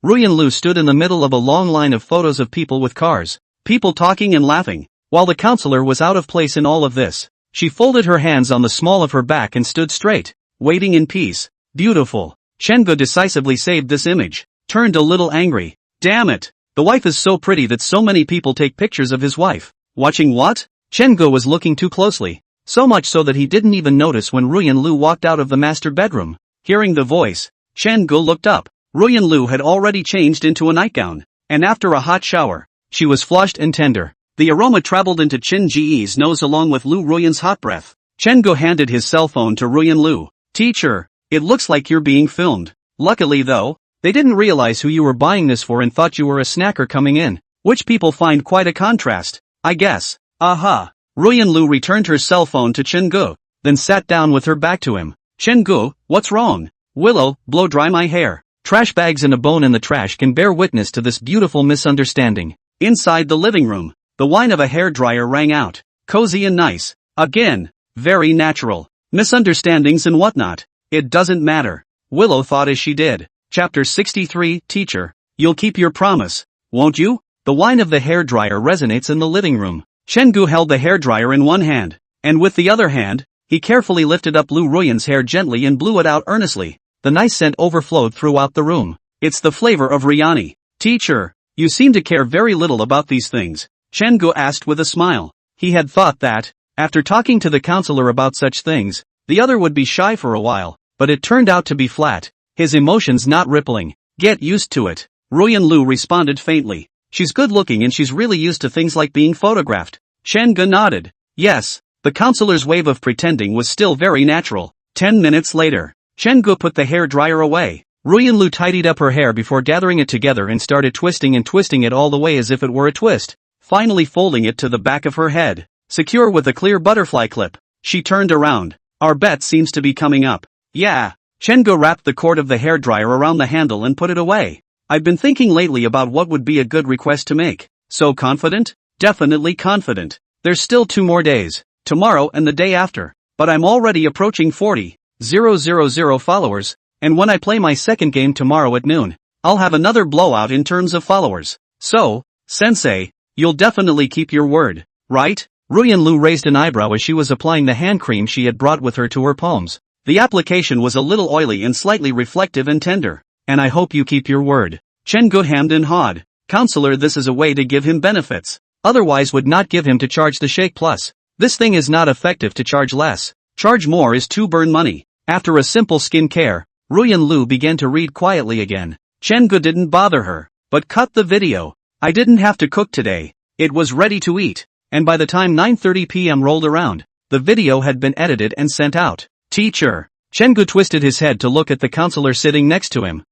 Ruyan Lu stood in the middle of a long line of photos of people with cars, people talking and laughing. While the counselor was out of place in all of this, she folded her hands on the small of her back and stood straight, waiting in peace. Beautiful. Chengu decisively saved this image. Turned a little angry. Damn it. The wife is so pretty that so many people take pictures of his wife. Watching what? Chengu was looking too closely. So much so that he didn't even notice when Ruyan Lu walked out of the master bedroom. Hearing the voice, Chengu looked up. Ruyan Lu had already changed into a nightgown, and after a hot shower, she was flushed and tender. The aroma traveled into Chin Ji's nose along with Lu Ruyan's hot breath. Chengu handed his cell phone to Ruyan Lu. Teacher, it looks like you're being filmed. Luckily though, they didn't realize who you were buying this for and thought you were a snacker coming in, which people find quite a contrast, I guess. Aha. Ruyan Lu returned her cell phone to Chengu, then sat down with her back to him. Chengu, what's wrong? Willow, blow dry my hair. Trash bags and a bone in the trash can bear witness to this beautiful misunderstanding. Inside the living room, the whine of a hairdryer rang out. Cozy and nice. Again. Very natural. Misunderstandings and whatnot. It doesn't matter. Willow thought as she did. Chapter 63, Teacher, you'll keep your promise, won't you? The whine of the hairdryer resonates in the living room. Chengu held the hairdryer in one hand, and with the other hand, he carefully lifted up Lu Ruyan's hair gently and blew it out earnestly. The nice scent overflowed throughout the room. It's the flavor of Riani. Teacher, you seem to care very little about these things, Chengu asked with a smile. He had thought that, after talking to the counselor about such things, the other would be shy for a while, but it turned out to be flat, his emotions not rippling. Get used to it. Ruyan Lu responded faintly. She's good looking and she's really used to things like being photographed. Chengu nodded. Yes, the counselor's wave of pretending was still very natural. 10 minutes later, Chengu put the hair dryer away. Ruyan Lu tidied up her hair before gathering it together and started twisting it all the way as if it were a twist, finally folding it to the back of her head, secure with a clear butterfly clip. She turned around. Our bet seems to be coming up. Yeah. Chengu wrapped the cord of the hairdryer around the handle and put it away. I've been thinking lately about what would be a good request to make. So confident? Definitely confident. There's still 2 more days, tomorrow and the day after, but I'm already approaching 40,000 followers, and when I play my second game tomorrow at noon, I'll have another blowout in terms of followers. So, Sensei, you'll definitely keep your word, right? Ruyan Lu raised an eyebrow as she was applying the hand cream she had brought with her to her palms. The application was a little oily and slightly reflective and tender. And I hope you keep your word. Chen Gu hemmed and hawed. Counselor, this is a way to give him benefits. Otherwise would not give him to charge the shake plus. This thing is not effective to charge less. Charge more is to burn money. After a simple skin care, Ruyan Lu began to read quietly again. Chen Gu didn't bother her, but cut the video. I didn't have to cook today. It was ready to eat. And by the time 9:30 p.m. rolled around, the video had been edited and sent out. Teacher. Chen Gu twisted his head to look at the counselor sitting next to him.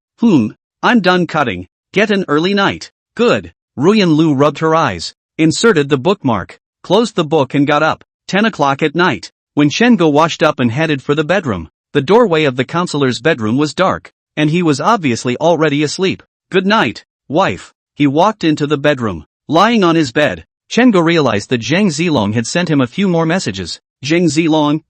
I'm done cutting. Get an early night. Good. Ruyan Lu rubbed her eyes, inserted the bookmark, closed the book and got up. 10 o'clock at night. When Chen Gu washed up and headed for the bedroom, the doorway of the counselor's bedroom was dark, and he was obviously already asleep. Good night, wife. He walked into the bedroom. Lying on his bed, Chen Gu realized that Zhang Zilong had sent him a few more messages. Zhang Zilong,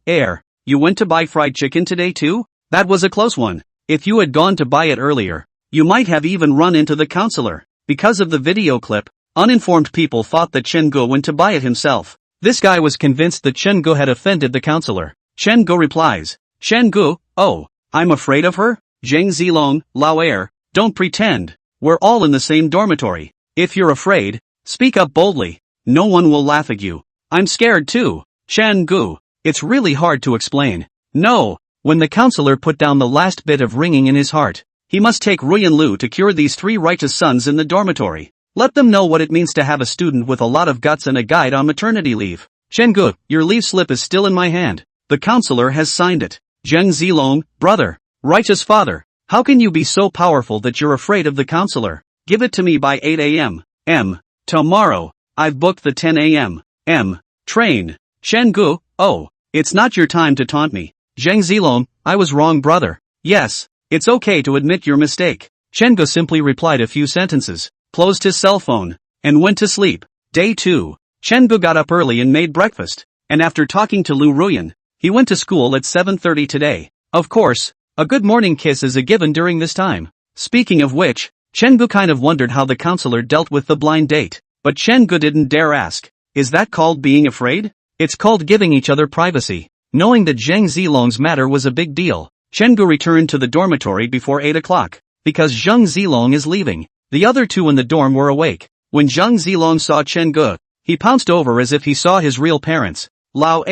you went to buy fried chicken today too? That was a close one. If you had gone to buy it earlier, you might have even run into the counselor. Because of the video clip, uninformed people thought that Chen Gu went to buy it himself. This guy was convinced that Chen Gu had offended the counselor. Chen Gu replies, Chen Gu, oh, I'm afraid of her? Zhang Zilong, Lao don't pretend. We're all in the same dormitory. If you're afraid, speak up boldly. No one will laugh at you. I'm scared too. Chen Gu. It's really hard to explain. No. When the counselor put down the last bit of ringing in his heart, he must take Ruyan Lu to cure these 3 righteous sons in the dormitory. Let them know what it means to have a student with a lot of guts and a guide on maternity leave. Chen Gu, your leave slip is still in my hand. The counselor has signed it. Zhang Zilong, brother, righteous father, how can you be so powerful that you're afraid of the counselor? Give it to me by 8 a.m. Tomorrow. I've booked the 10 a.m. train. Chen Gu, oh, it's not your time to taunt me. Zhang Zilong, I was wrong, brother. Yes, it's okay to admit your mistake. Chen Gu simply replied a few sentences, closed his cell phone, and went to sleep. Day 2. Chen Gu got up early and made breakfast, and after talking to Lu Ruyan, he went to school at 7:30 today. Of course, a good morning kiss is a given during this time. Speaking of which, Chen Gu kind of wondered how the counselor dealt with the blind date, but Chen Gu didn't dare ask. Is that called being afraid? It's called giving each other privacy. Knowing that Zhang Zilong's matter was a big deal, Chen Gu returned to the dormitory before 8 o'clock. Because Zhang Zilong is leaving, the other 2 in the dorm were awake. When Zhang Zilong saw Chen Gu, he pounced over as if he saw his real parents. Lao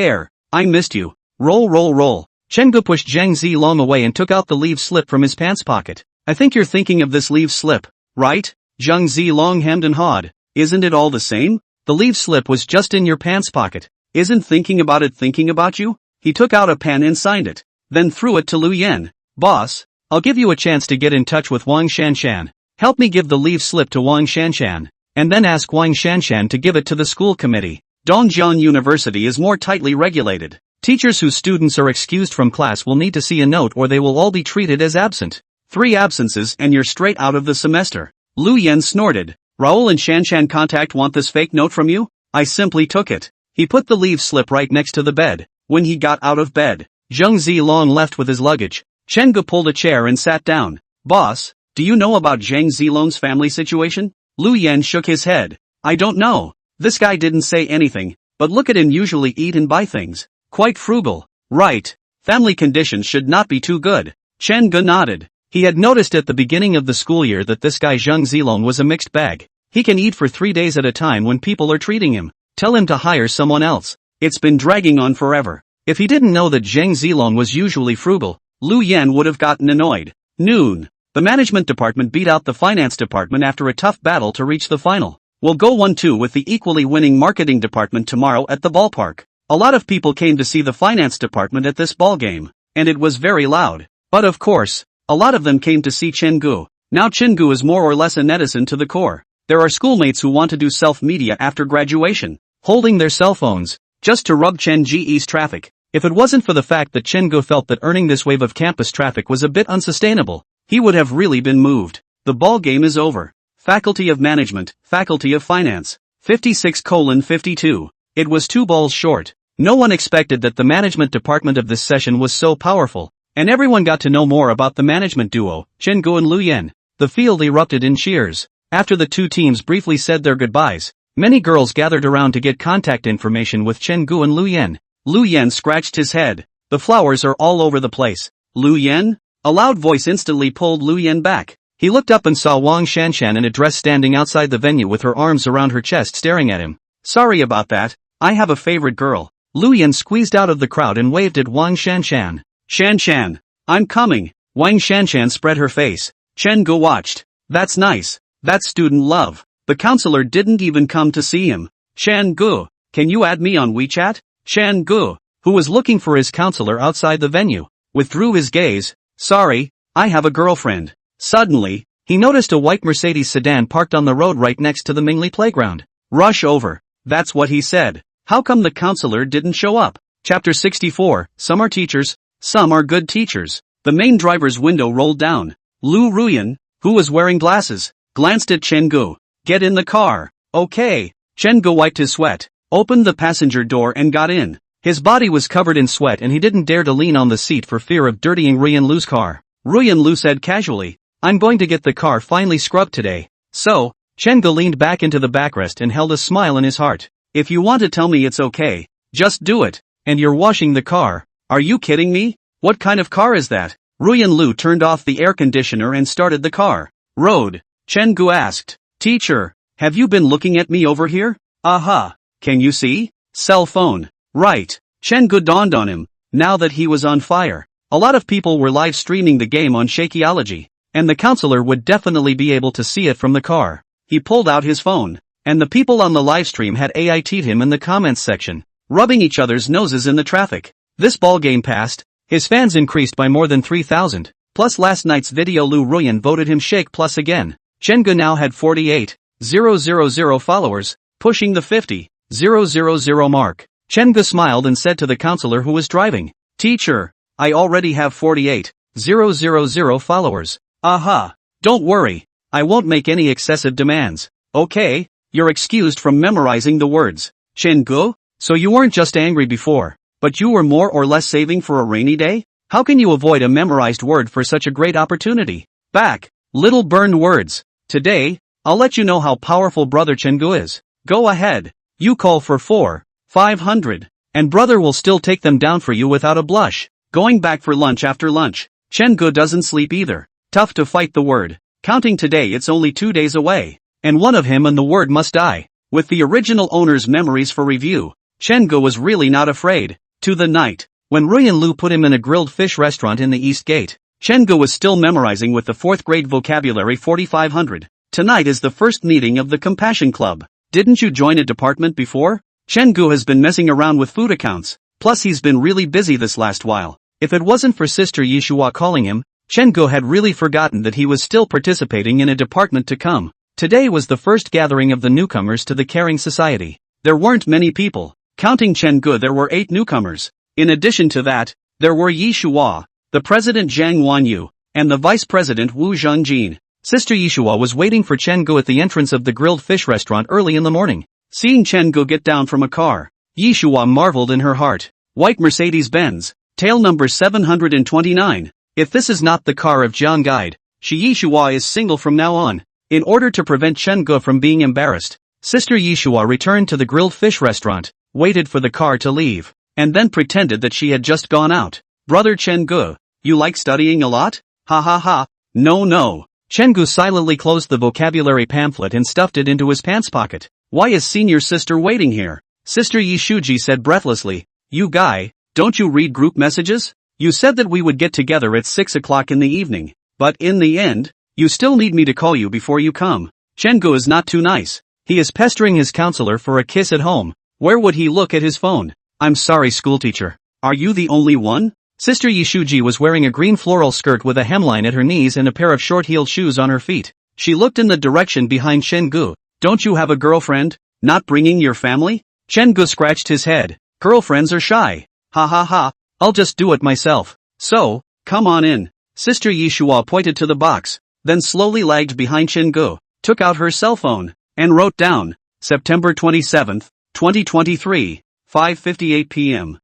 I missed you. Roll. Chen Gu pushed Zhang Zilong away and took out the leave slip from his pants pocket. I think you're thinking of this leave slip, right? Zhang Zilong hemmed and hawed. Isn't it all the same? The leave slip was just in your pants pocket. Isn't thinking about it thinking about you? He took out a pen and signed it, then threw it to Lu Yan. Boss, I'll give you a chance to get in touch with Wang Shanshan. Help me give the leave slip to Wang Shanshan, and then ask Wang Shanshan to give it to the school committee. Dongjian University is more tightly regulated. Teachers whose students are excused from class will need to see a note or they will all be treated as absent. 3 absences and you're straight out of the semester. Lu Yan snorted. Raoul and Shanshan contact want this fake note from you? I simply took it. He put the leave slip right next to the bed. When he got out of bed, Zhang Zilong left with his luggage. Chen Gu pulled a chair and sat down. Boss, do you know about Zhang Zilong's family situation? Lu Yan shook his head. I don't know. This guy didn't say anything, but look at him usually eat and buy things. Quite frugal. Right. Family conditions should not be too good. Chen Gu nodded. He had noticed at the beginning of the school year that this guy Zhang Zilong was a mixed bag. He can eat for 3 days at a time when people are treating him. Tell him to hire someone else. It's been dragging on forever. If he didn't know that Zhang Zilong was usually frugal, Lu Yan would have gotten annoyed. Noon. The management department beat out the finance department after a tough battle to reach the final. We'll go 1-2 with the equally winning marketing department tomorrow at the ballpark. A lot of people came to see the finance department at this ball game, and it was very loud. But of course, a lot of them came to see Chen Gu. Now Chen Gu is more or less a netizen to the core. There are schoolmates who want to do self-media after graduation, holding their cell phones, just to rub Chen Ge's traffic. If it wasn't for the fact that Chen Gu felt that earning this wave of campus traffic was a bit unsustainable, he would have really been moved. The ball game is over. Faculty of Management, Faculty of Finance, 56:52. It was 2 balls short. No one expected that the management department of this session was so powerful, and everyone got to know more about the management duo, Chen Gu and Lu Yan. The field erupted in cheers. After the 2 teams briefly said their goodbyes, many girls gathered around to get contact information with Chen Gu and Lu Yan. Lu Yan scratched his head. The flowers are all over the place. Lu Yen? A loud voice instantly pulled Lu Yen back. He looked up and saw Wang Shanshan in a dress standing outside the venue with her arms around her chest staring at him. Sorry about that, I have a favorite girl. Lu Yen squeezed out of the crowd and waved at Wang Shanshan. Shanshan, I'm coming. Wang Shanshan spread her face. Chen Gu watched. That's nice. That's student love. The counselor didn't even come to see him. Shan Gu, can you add me on WeChat? Shan Gu, who was looking for his counselor outside the venue, withdrew his gaze. Sorry, I have a girlfriend. Suddenly, he noticed a white Mercedes sedan parked on the road right next to the Mingli playground. Rush over. That's what he said. How come the counselor didn't show up? Chapter 64, Some are teachers, some are good teachers. The main driver's window rolled down. Lu Ruyan, who was wearing glasses, glanced at Chen Gu. Get in the car. Okay. Chen Gu wiped his sweat, opened the passenger door and got in. His body was covered in sweat and he didn't dare to lean on the seat for fear of dirtying Ruyan Lu's car. Ruyan Lu said casually, I'm going to get the car finally scrubbed today. So, Chen Gu leaned back into the backrest and held a smile in his heart. If you want to tell me it's okay, just do it. And you're washing the car. Are you kidding me? What kind of car is that? Ruyan Lu turned off the air conditioner and started the car. Road. Chen Gu asked. Teacher, have you been looking at me over here? Aha. Can you see? Cell phone. Right. Chen Gu dawned on him, now that he was on fire. A lot of people were live streaming the game on Shakeology, and the counselor would definitely be able to see it from the car. He pulled out his phone, and the people on the livestream had AIT'd him in the comments section, rubbing each other's noses in the traffic. This ballgame passed, his fans increased by more than 3,000, plus last night's video Lu Ruyan voted him Shake Plus again. Chen Gu now had 48,000 followers, pushing the 50,000 mark. Chen Gu smiled and said to the counselor who was driving, Teacher, I already have 48,000 followers. Aha. Don't worry, I won't make any excessive demands. Okay, you're excused from memorizing the words. Chen Gu, so you weren't just angry before, but you were more or less saving for a rainy day? How can you avoid a memorized word for such a great opportunity? Back, little burned words. Today, I'll let you know how powerful brother Chen Gu is. Go ahead, you call for 500, and brother will still take them down for you without a blush. Going back for lunch after lunch. Chen Gu doesn't sleep either. Tough to fight the word. Counting today it's only 2 days away. And one of him and the word must die. With the original owner's memories for review, Chen Gu was really not afraid. To the night, when Ruyan Lu put him in a grilled fish restaurant in the East Gate, Chen Gu was still memorizing with the 4th grade vocabulary 4500. Tonight is the first meeting of the Compassion Club. Didn't you join a department before? Chen Gu has been messing around with food accounts. Plus he's been really busy this last while. If it wasn't for Sister Yishua calling him, Chen Gu had really forgotten that he was still participating in a department to come. Today was the first gathering of the newcomers to the Caring Society. There weren't many people. Counting Chen Gu there were 8 newcomers. In addition to that, there were Yishua, the president Zhang Wanyu, and the vice president Wu Zhengjin. Sister Yishua was waiting for Chen Gu at the entrance of the grilled fish restaurant early in the morning. Seeing Chen Gu get down from a car, Yishua marveled in her heart. White Mercedes-Benz, tail number 729. If this is not the car of Jiang Guide, Yishua is single from now on. In order to prevent Chen Gu from being embarrassed, Sister Yishua returned to the grilled fish restaurant, waited for the car to leave, and then pretended that she had just gone out. Brother Chen Gu, you like studying a lot? Ha ha ha. No. Chen Gu silently closed the vocabulary pamphlet and stuffed it into his pants pocket. Why is senior sister waiting here? Sister Yishuji said breathlessly. You guy, don't you read group messages? You said that we would get together at 6 o'clock in the evening, but in the end, you still need me to call you before you come. Chen Gu is not too nice. He is pestering his counselor for a kiss at home. Where would he look at his phone? I'm sorry schoolteacher. Are you the only one? Sister Yishuji was wearing a green floral skirt with a hemline at her knees and a pair of short-heeled shoes on her feet. She looked in the direction behind Chen Gu. Don't you have a girlfriend? Not bringing your family? Chen Gu scratched his head. Girlfriends are shy. Ha ha ha, I'll just do it myself. So, come on in. Sister Yishua pointed to the box, then slowly lagged behind Chen Gu, took out her cell phone, and wrote down, September 27th, 2023, 5:58 p.m.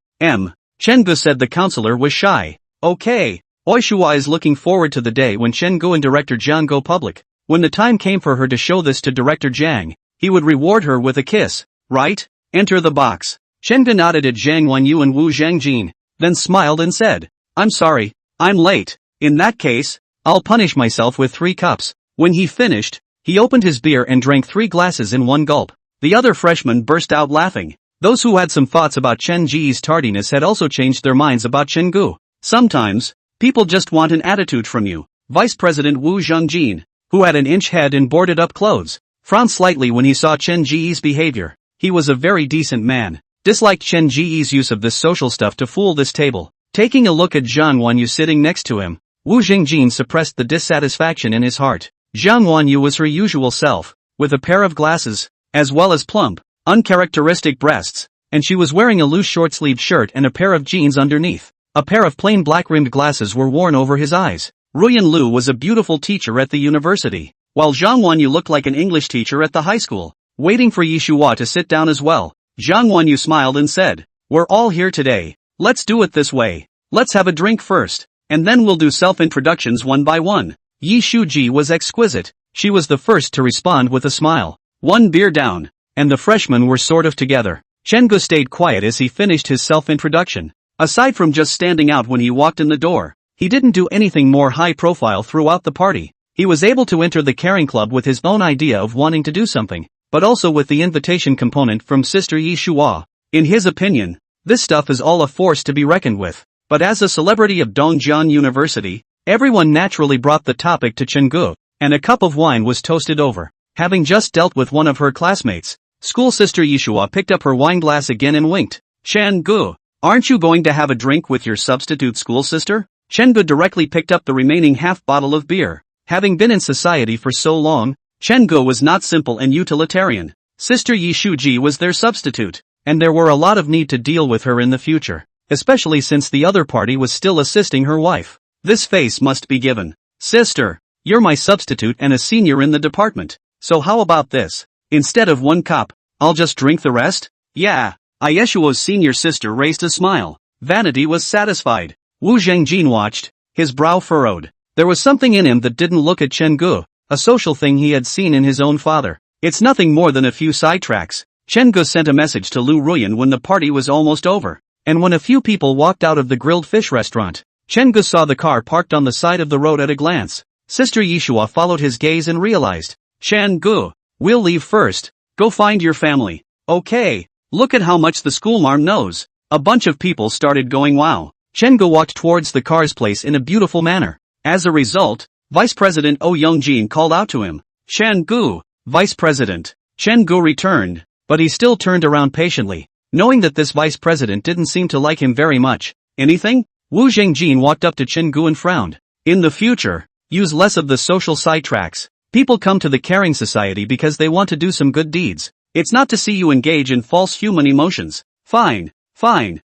Chen Gu said the counselor was shy. Okay, Oishua is looking forward to the day when Chen Gu and Director Jiang go public. When the time came for her to show this to Director Jiang, he would reward her with a kiss, right? Enter the box. Chen Gu nodded at Zhang Wanyu and Wu Zhengjin. then smiled and said, "I'm sorry, I'm late. In that case, I'll punish myself with 3 cups." When he finished, he opened his beer and drank 3 glasses in one gulp. The other freshmen burst out laughing. Those who had some thoughts about Chen Ji's tardiness had also changed their minds about Chen Gu. Sometimes, people just want an attitude from you. Vice President Wu Zhengjin, who had an inch head and boarded-up clothes, frowned slightly when he saw Chen Ji's behavior. He was a very decent man, disliked Chen Ji's use of this social stuff to fool this table. Taking a look at Zhang Wanyu sitting next to him, Wu Zhengjin suppressed the dissatisfaction in his heart. Zhang Wanyu was her usual self, with a pair of glasses, as well as plump, uncharacteristic breasts, and she was wearing a loose short-sleeved shirt and a pair of jeans underneath. A pair of plain black-rimmed glasses were worn over his eyes. Ruyan Lu was a beautiful teacher at the university, while Zhang Wanyu looked like an English teacher at the high school. Waiting for Yi Shuhua to sit down as well, Zhang Wanyu smiled and said, "We're all here today. Let's do it this way. Let's have a drink first, and then we'll do self-introductions one by one." Yi Shuji was exquisite. She was the first to respond with a smile. 1 beer down, and the freshmen were sort of together. Chen Gu stayed quiet as he finished his self-introduction. Aside from just standing out when he walked in the door, he didn't do anything more high-profile throughout the party. He was able to enter the caring club with his own idea of wanting to do something, but also with the invitation component from Sister Yi Shuhua. In his opinion, this stuff is all a force to be reckoned with. But as a celebrity of Dongjian University, everyone naturally brought the topic to Chen Gu, and a cup of wine was toasted over. Having just dealt with one of her classmates, school sister Yi Shuhua picked up her wine glass again and winked. "Chen Gu, aren't you going to have a drink with your substitute school sister?" Chen Gu directly picked up the remaining half bottle of beer. Having been in society for so long, Chen Gu was not simple and utilitarian. Sister Yi Shuji was their substitute, and there were a lot of need to deal with her in the future, especially since the other party was still assisting her wife. This face must be given. "Sister, you're my substitute and a senior in the department, so how about this? Instead of 1 cup, I'll just drink the rest?" "Yeah." Yeshuo's senior sister raised a smile. Vanity was satisfied. Wu Zhengjin watched, his brow furrowed. There was something in him that didn't look at Chen Gu, a social thing he had seen in his own father. "It's nothing more than a few sidetracks." Chen Gu sent a message to Lu Ruyan when the party was almost over, and when a few people walked out of the grilled fish restaurant, Chen Gu saw the car parked on the side of the road at a glance. Sister Yi Shuhua followed his gaze and realized, "Chen Gu, we'll leave first. Go find your family." "Okay, look at how much the schoolmarm knows." A bunch of people started going wow. Chen Gu walked towards the car's place in a beautiful manner. As a result, Vice President Oh Youngjin called out to him, "Chen Gu, Vice President." Chen Gu returned, but he still turned around patiently, knowing that this Vice President didn't seem to like him very much. "Anything?" Wu Zhengjin walked up to Chen Gu and frowned. "In the future, use less of the social sidetracks. People come to the caring society because they want to do some good deeds. It's not to see you engage in false human emotions." Fine.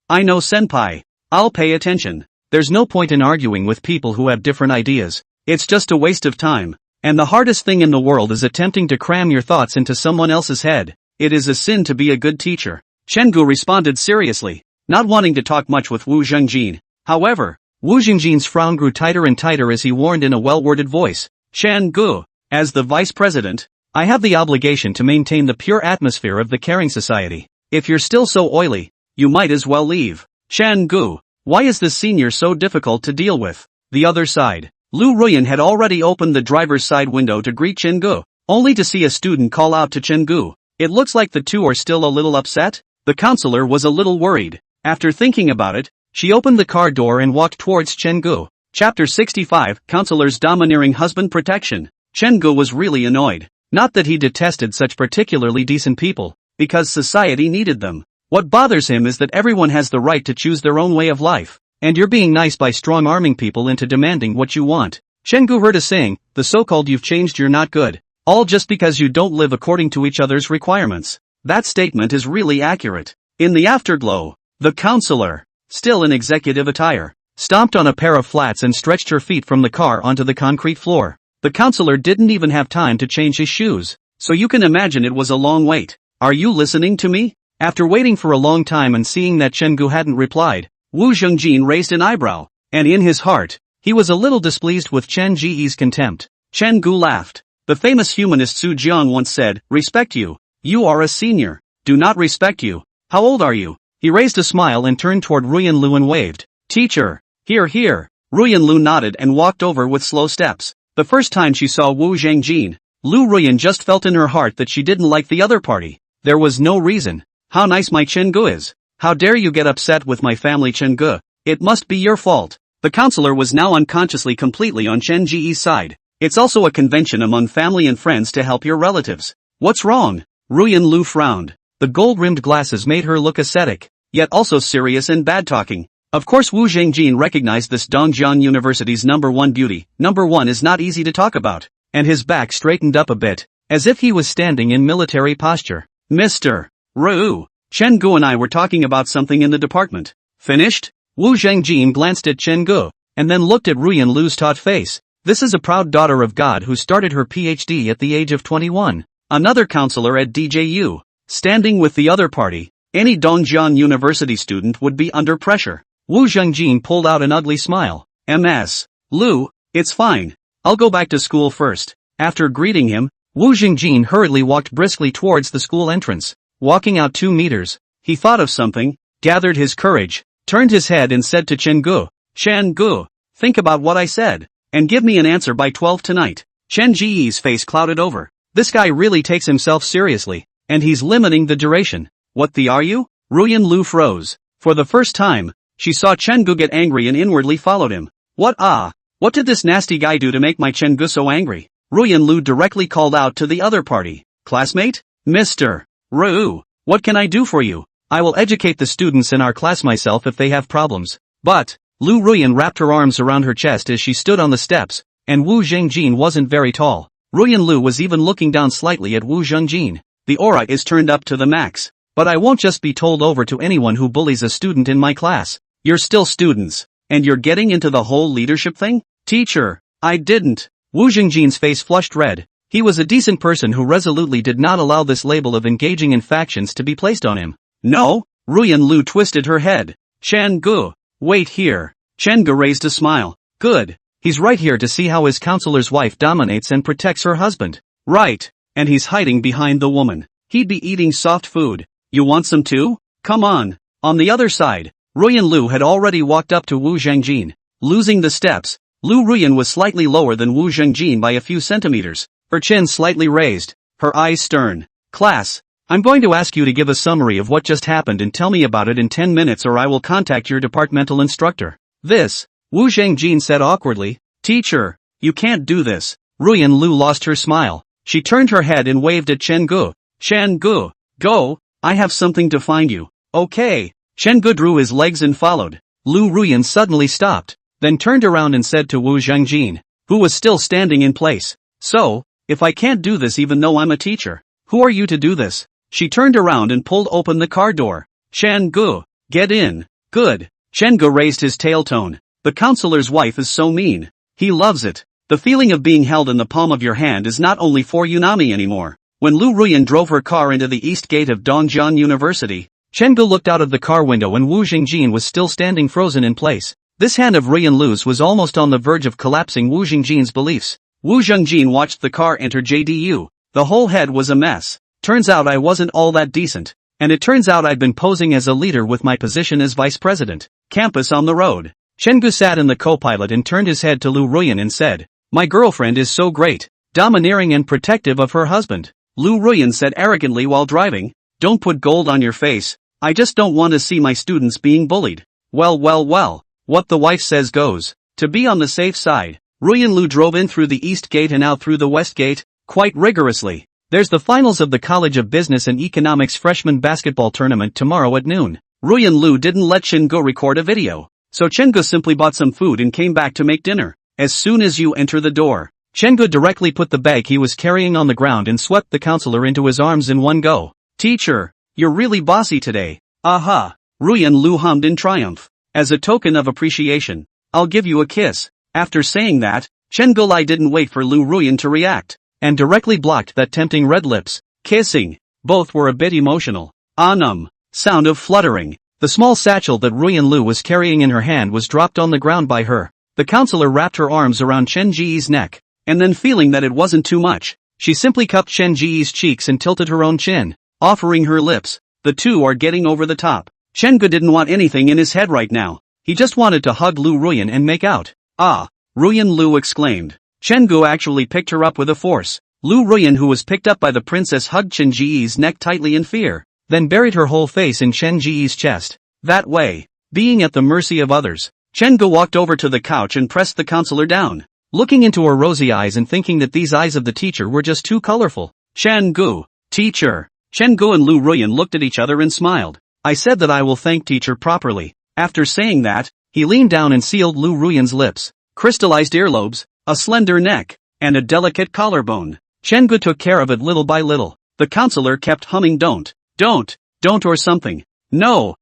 I know, senpai. I'll pay attention. There's no point in arguing with people who have different ideas. It's just a waste of time. And the hardest thing in the world is attempting to cram your thoughts into someone else's head. It is a sin to be a good teacher. Chen Gu responded seriously, not wanting to talk much with Wu Zhengjin. However, Wu Zhengjin's frown grew tighter and tighter as he warned in a well-worded voice, "Chen Gu, as the vice president, I have the obligation to maintain the pure atmosphere of the caring society. If you're still so oily, you might as well leave." "Chen Gu, why is this senior so difficult to deal with?" The other side. Lu Ruyan had already opened the driver's side window to greet Chen Gu, only to see a student call out to Chen Gu. "It looks like the two are still a little upset." The counselor was a little worried. After thinking about it, she opened the car door and walked towards Chen Gu. Chapter 65, Counselor's Domineering Husband Protection. Chen Gu was really annoyed. Not that he detested such particularly decent people, because society needed them. What bothers him is that everyone has the right to choose their own way of life, and you're being nice by strong-arming people into demanding what you want. Chen Gu heard a saying, the so-called "you've changed, you're not good," all just because you don't live according to each other's requirements. That statement is really accurate. In the afterglow, the counselor, still in executive attire, stomped on a pair of flats and stretched her feet from the car onto the concrete floor. The counselor didn't even have time to change his shoes, so you can imagine it was a long wait. "Are you listening to me?" After waiting for a long time and seeing that Chen Gu hadn't replied, Wu Zhengjin raised an eyebrow, and in his heart, he was a little displeased with Chen Ji's contempt. Chen Gu laughed. The famous humanist Su Jiang once said, "Respect you. You are a senior. Do not respect you. How old are you?" He raised a smile and turned toward Ruyan Lu and waved. Teacher. Here, here. Ruyan Lu nodded and walked over with slow steps. The first time she saw Wu Zhangjin, Lu Ruyan just felt in her heart that she didn't like the other party. There was no reason. How nice my Chenggu is. How dare you get upset with my family Chenggu? It must be your fault. The counselor was now unconsciously completely on Chen Ji's side. It's also a convention among family and friends to help your relatives. What's wrong? Ruyan Lu frowned. The gold-rimmed glasses made her look ascetic, yet also serious and bad-talking. Of course Wu Zhangjin recognized this Dongjian University's #1 beauty. #1 is not easy to talk about. And his back straightened up a bit, as if he was standing in military posture. Mr. Ru, Chenggu and I were talking about something in the department. Finished? Wu Zhangjin glanced at Chenggu, and then looked at Ruyan Lu's taut face. This is a proud daughter of God who started her PhD at the age of 21. Another counselor at DJU. Standing with the other party, any Dongjian University student would be under pressure. Wu Zhangjin pulled out an ugly smile. Ms. Lu, it's fine. I'll go back to school first. After greeting him, Wu Zhangjin hurriedly walked briskly towards the school entrance. Walking out 2 meters, he thought of something, gathered his courage, turned his head and said to Chenggu, Chenggu, think about what I said, and give me an answer by 12 tonight. Chen Ji's face clouded over. This guy really takes himself seriously, and he's limiting the duration. What the are you? Ruyan Lu froze. For the first time, she saw Chenggu get angry and inwardly followed him. What did this nasty guy do to make my Chenggu so angry? Ruyan Lu directly called out to the other party. Classmate? Mr. Ru, what can I do for you? I will educate the students in our class myself if they have problems. But, Lu Ruyan wrapped her arms around her chest as she stood on the steps, and Wu Zhangjin wasn't very tall. Ruyan Lu was even looking down slightly at Wu Zhangjin. The aura is turned up to the max. But I won't just be told over to anyone who bullies a student in my class. You're still students, and you're getting into the whole leadership thing? Teacher, I didn't. Wu Zhangjin's face flushed red. He was a decent person who resolutely did not allow this label of engaging in factions to be placed on him. No? Ruyan Lu twisted her head. Chenggu, wait here. Chenggu raised a smile. Good. He's right here to see how his counselor's wife dominates and protects her husband. Right. And he's hiding behind the woman. He'd be eating soft food. You want some too? Come on. On the other side, Ruyan Lu had already walked up to Wu Zhangjin. Losing the steps, Lu Ruyan was slightly lower than Wu Zhangjin by a few centimeters, her chin slightly raised, her eyes stern. Class, I'm going to ask you to give a summary of what just happened and tell me about it in 10 minutes or I will contact your departmental instructor. This, Wu Zhangjin said awkwardly. Teacher, you can't do this. Ruyan Lu lost her smile. She turned her head and waved at Chenggu. Chenggu, go, I have something to find you. Okay. Chenggu drew his legs and followed. Lu Ruyan suddenly stopped, then turned around and said to Wu Zhangjin, who was still standing in place. So, if I can't do this even though I'm a teacher, who are you to do this? She turned around and pulled open the car door. Chenggu, get in. Good. Chenggu raised his tail tone. The counselor's wife is so mean. He loves it. The feeling of being held in the palm of your hand is not only for Unami anymore. When Lu Ruyan drove her car into the east gate of Dongjian University, Chenggu looked out of the car window and Wu Zhangjin was still standing frozen in place. This hand of Ruyan Lu's was almost on the verge of collapsing Wu Zhangjin's beliefs. Wu Zhangjin watched the car enter JDU. The whole head was a mess. Turns out I wasn't all that decent. And it turns out I'd been posing as a leader with my position as vice president. Campus on the road. Chenggu sat in the co-pilot and turned his head to Lu Ruyan and said, my girlfriend is so great, domineering and protective of her husband. Lu Ruyan said arrogantly while driving, don't put gold on your face. I just don't want to see my students being bullied. Well, what the wife says goes. To be on the safe side, Ruyan Lu drove in through the east gate and out through the west gate, quite rigorously. There's the finals of the College of Business and Economics freshman basketball tournament tomorrow at noon. Ruyan Lu didn't let Chenggu record a video, so Chenggu simply bought some food and came back to make dinner. As soon as you enter the door, Chenggu directly put the bag he was carrying on the ground and swept the counselor into his arms in one go. Teacher, you're really bossy today. Aha! Ruyan Lu hummed in triumph. As a token of appreciation, I'll give you a kiss. After saying that, Chenggu Lai didn't wait for Lu Ruyan to react, and directly blocked that tempting red lips. Kissing. Both were a bit emotional. Sound of fluttering. The small satchel that Ruyan Lu was carrying in her hand was dropped on the ground by her. The counselor wrapped her arms around Chen Ji's neck, and then feeling that it wasn't too much, she simply cupped Chen Ji's cheeks and tilted her own chin, offering her lips. The two are getting over the top. Chen Gu didn't want anything in his head right now. He just wanted to hug Lu Ruyan and make out. Ah! Ruyan Lu exclaimed. Chen Gu actually picked her up with a force. Lu Ruyan, who was picked up by the princess, hugged Chen Ji's neck tightly in fear, then buried her whole face in Chen Ji's chest. That way, being at the mercy of others, Chen Gu walked over to the couch and pressed the counselor down, looking into her rosy eyes and thinking that these eyes of the teacher were just too colorful. Chen Gu, teacher. Chen Gu and Lu Ruyan looked at each other and smiled. I said that I will thank teacher properly. After saying that, he leaned down and sealed Lu Ruyan's lips, crystallized earlobes, a slender neck, and a delicate collarbone. Chen Gu took care of it little by little. The counselor kept humming don't or something. No.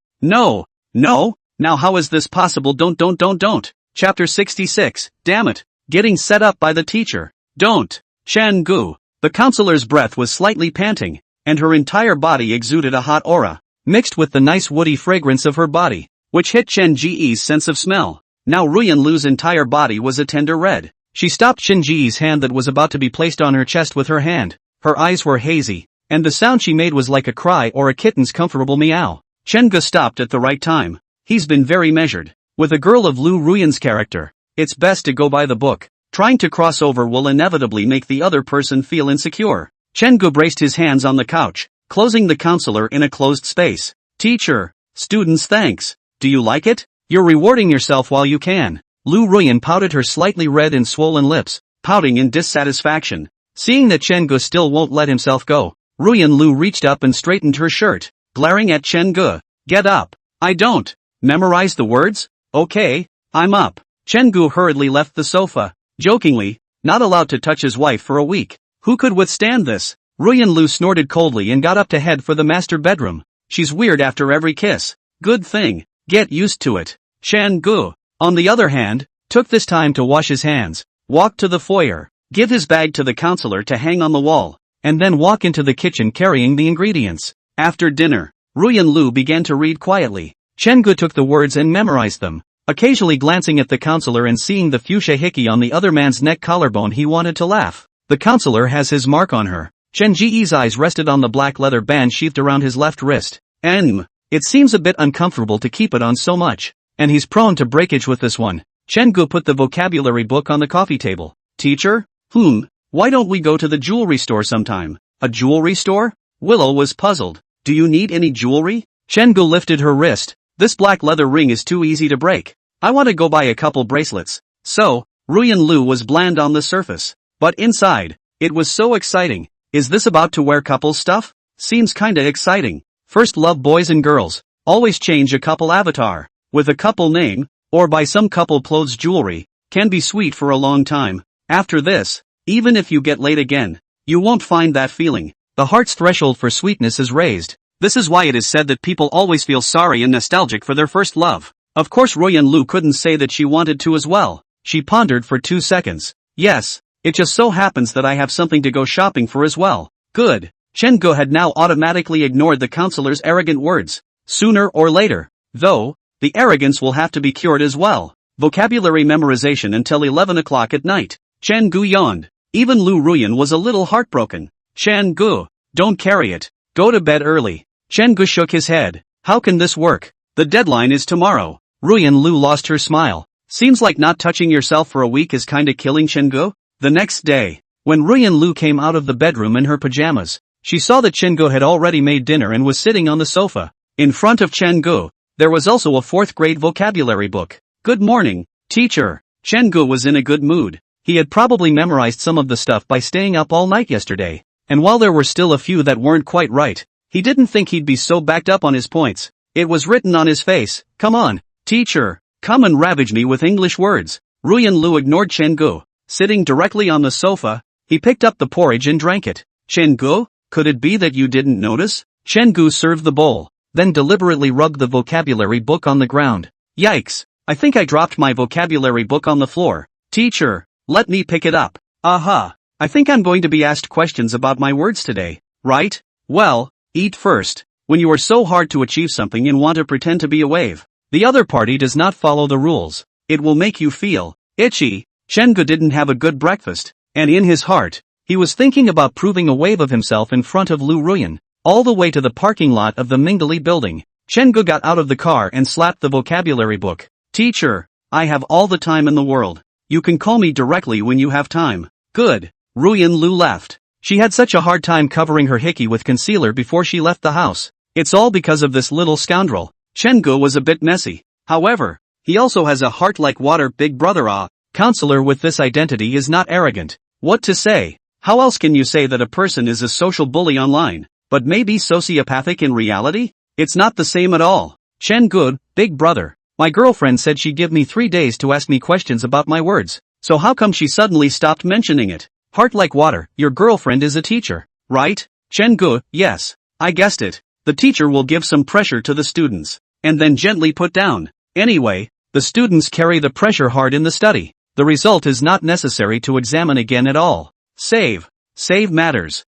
Now how is this possible? Don't. Chapter 66, damn it. Getting set up by the teacher. Don't. Chen Gu. The counselor's breath was slightly panting, and her entire body exuded a hot aura, mixed with the nice woody fragrance of her body, which hit Chen Ji's sense of smell. Now Ruyan Lu's entire body was a tender red. She stopped Chen Ji's hand that was about to be placed on her chest with her hand. Her eyes were hazy, and the sound she made was like a cry or a kitten's comfortable meow. Chen Gu stopped at the right time. He's been very measured. With a girl of Lu Ruyan's character, it's best to go by the book. Trying to cross over will inevitably make the other person feel insecure. Chen Gu braced his hands on the couch, closing the counselor in a closed space. Teacher, students, thanks. Do you like it? You're rewarding yourself while you can. Lu Ruyan pouted her slightly red and swollen lips, pouting in dissatisfaction. Seeing that Chen Gu still won't let himself go, Ruyan Lu reached up and straightened her shirt, glaring at Chen Gu. Get up. I don't. Memorize the words? Okay, I'm up. Chen Gu hurriedly left the sofa, jokingly, not allowed to touch his wife for a week. Who could withstand this? Ruyan Lu snorted coldly and got up to head for the master bedroom. She's weird after every kiss. Good thing. Get used to it. Chen Gu, on the other hand, took this time to wash his hands, walk to the foyer, give his bag to the counselor to hang on the wall, and then walk into the kitchen carrying the ingredients. After dinner, Ruyan Lu began to read quietly. Chen Gu took the words and memorized them, occasionally glancing at the counselor and seeing the fuchsia hickey on the other man's neck collarbone. He wanted to laugh. The counselor has his mark on her. Chen Ji's eyes rested on the black leather band sheathed around his left wrist. It seems a bit uncomfortable to keep it on so much, and he's prone to breakage with this one. Chen Gu put the vocabulary book on the coffee table. Teacher? Why don't we go to the jewelry store sometime? A jewelry store? Willow was puzzled. Do you need any jewelry? Chen Gu lifted her wrist. This black leather ring is too easy to break. I want to go buy a couple bracelets. So, Ruyan Lu was bland on the surface, but inside, it was so exciting. Is this about to wear couple stuff? Seems kinda exciting. First love boys and girls, always change a couple avatar, with a couple name, or buy some couple clothes jewelry, can be sweet for a long time. After this, even if you get late again, you won't find that feeling. The heart's threshold for sweetness is raised. This is why it is said that people always feel sorry and nostalgic for their first love. Of course Ruyan Lu couldn't say that she wanted to as well. She pondered for 2 seconds. Yes, it just so happens that I have something to go shopping for as well. Good. Chen Gu had now automatically ignored the counselor's arrogant words. Sooner or later, though, the arrogance will have to be cured as well. Vocabulary memorization until 11 o'clock at night. Chen Gu yawned. Even Lu Ruyan was a little heartbroken. Chen Gu, don't carry it. Go to bed early. Chen Gu shook his head. How can this work? The deadline is tomorrow. Ruyan Lu lost her smile. Seems like not touching yourself for a week is kinda killing Chen Gu? The next day, when Ruyan Lu came out of the bedroom in her pajamas, she saw that Chen Gu had already made dinner and was sitting on the sofa. In front of Chen Gu, there was also a 4th grade vocabulary book. Good morning, teacher. Chen Gu was in a good mood. He had probably memorized some of the stuff by staying up all night yesterday, and while there were still a few that weren't quite right, he didn't think he'd be so backed up on his points. It was written on his face. Come on, teacher, come and ravage me with English words. Ruyan Lu ignored Chen Gu. Sitting directly on the sofa, he picked up the porridge and drank it. Chen Gu, could it be that you didn't notice? Chen Gu served the bowl, then deliberately rubbed the vocabulary book on the ground. Yikes, I think I dropped my vocabulary book on the floor. Teacher, let me pick it up. Aha, I think I'm going to be asked questions about my words today, right? Well, eat first. When you are so hard to achieve something and want to pretend to be a wave, the other party does not follow the rules. It will make you feel itchy. Chen Gu didn't have a good breakfast, and in his heart, he was thinking about proving a wave of himself in front of Lu Ruyan, all the way to the parking lot of the Mingdali building. Chen-gu got out of the car and slapped the vocabulary book. Teacher, I have all the time in the world. You can call me directly when you have time. Good. Ruyan Lu left. She had such a hard time covering her hickey with concealer before she left the house. It's all because of this little scoundrel. Chen-gu was a bit messy. However, he also has a heart like water big brother. Counselor with this identity is not arrogant. What to say? How else can you say that a person is a social bully online, but maybe sociopathic in reality? It's not the same at all. Chen-gu, big brother. My girlfriend said she'd give me 3 days to ask me questions about my words. So how come she suddenly stopped mentioning it? Heart like water, your girlfriend is a teacher, right? Chen-gu, yes. I guessed it. The teacher will give some pressure to the students, and then gently put down. Anyway, the students carry the pressure hard in the study. The result is not necessary to examine again at all. Save matters.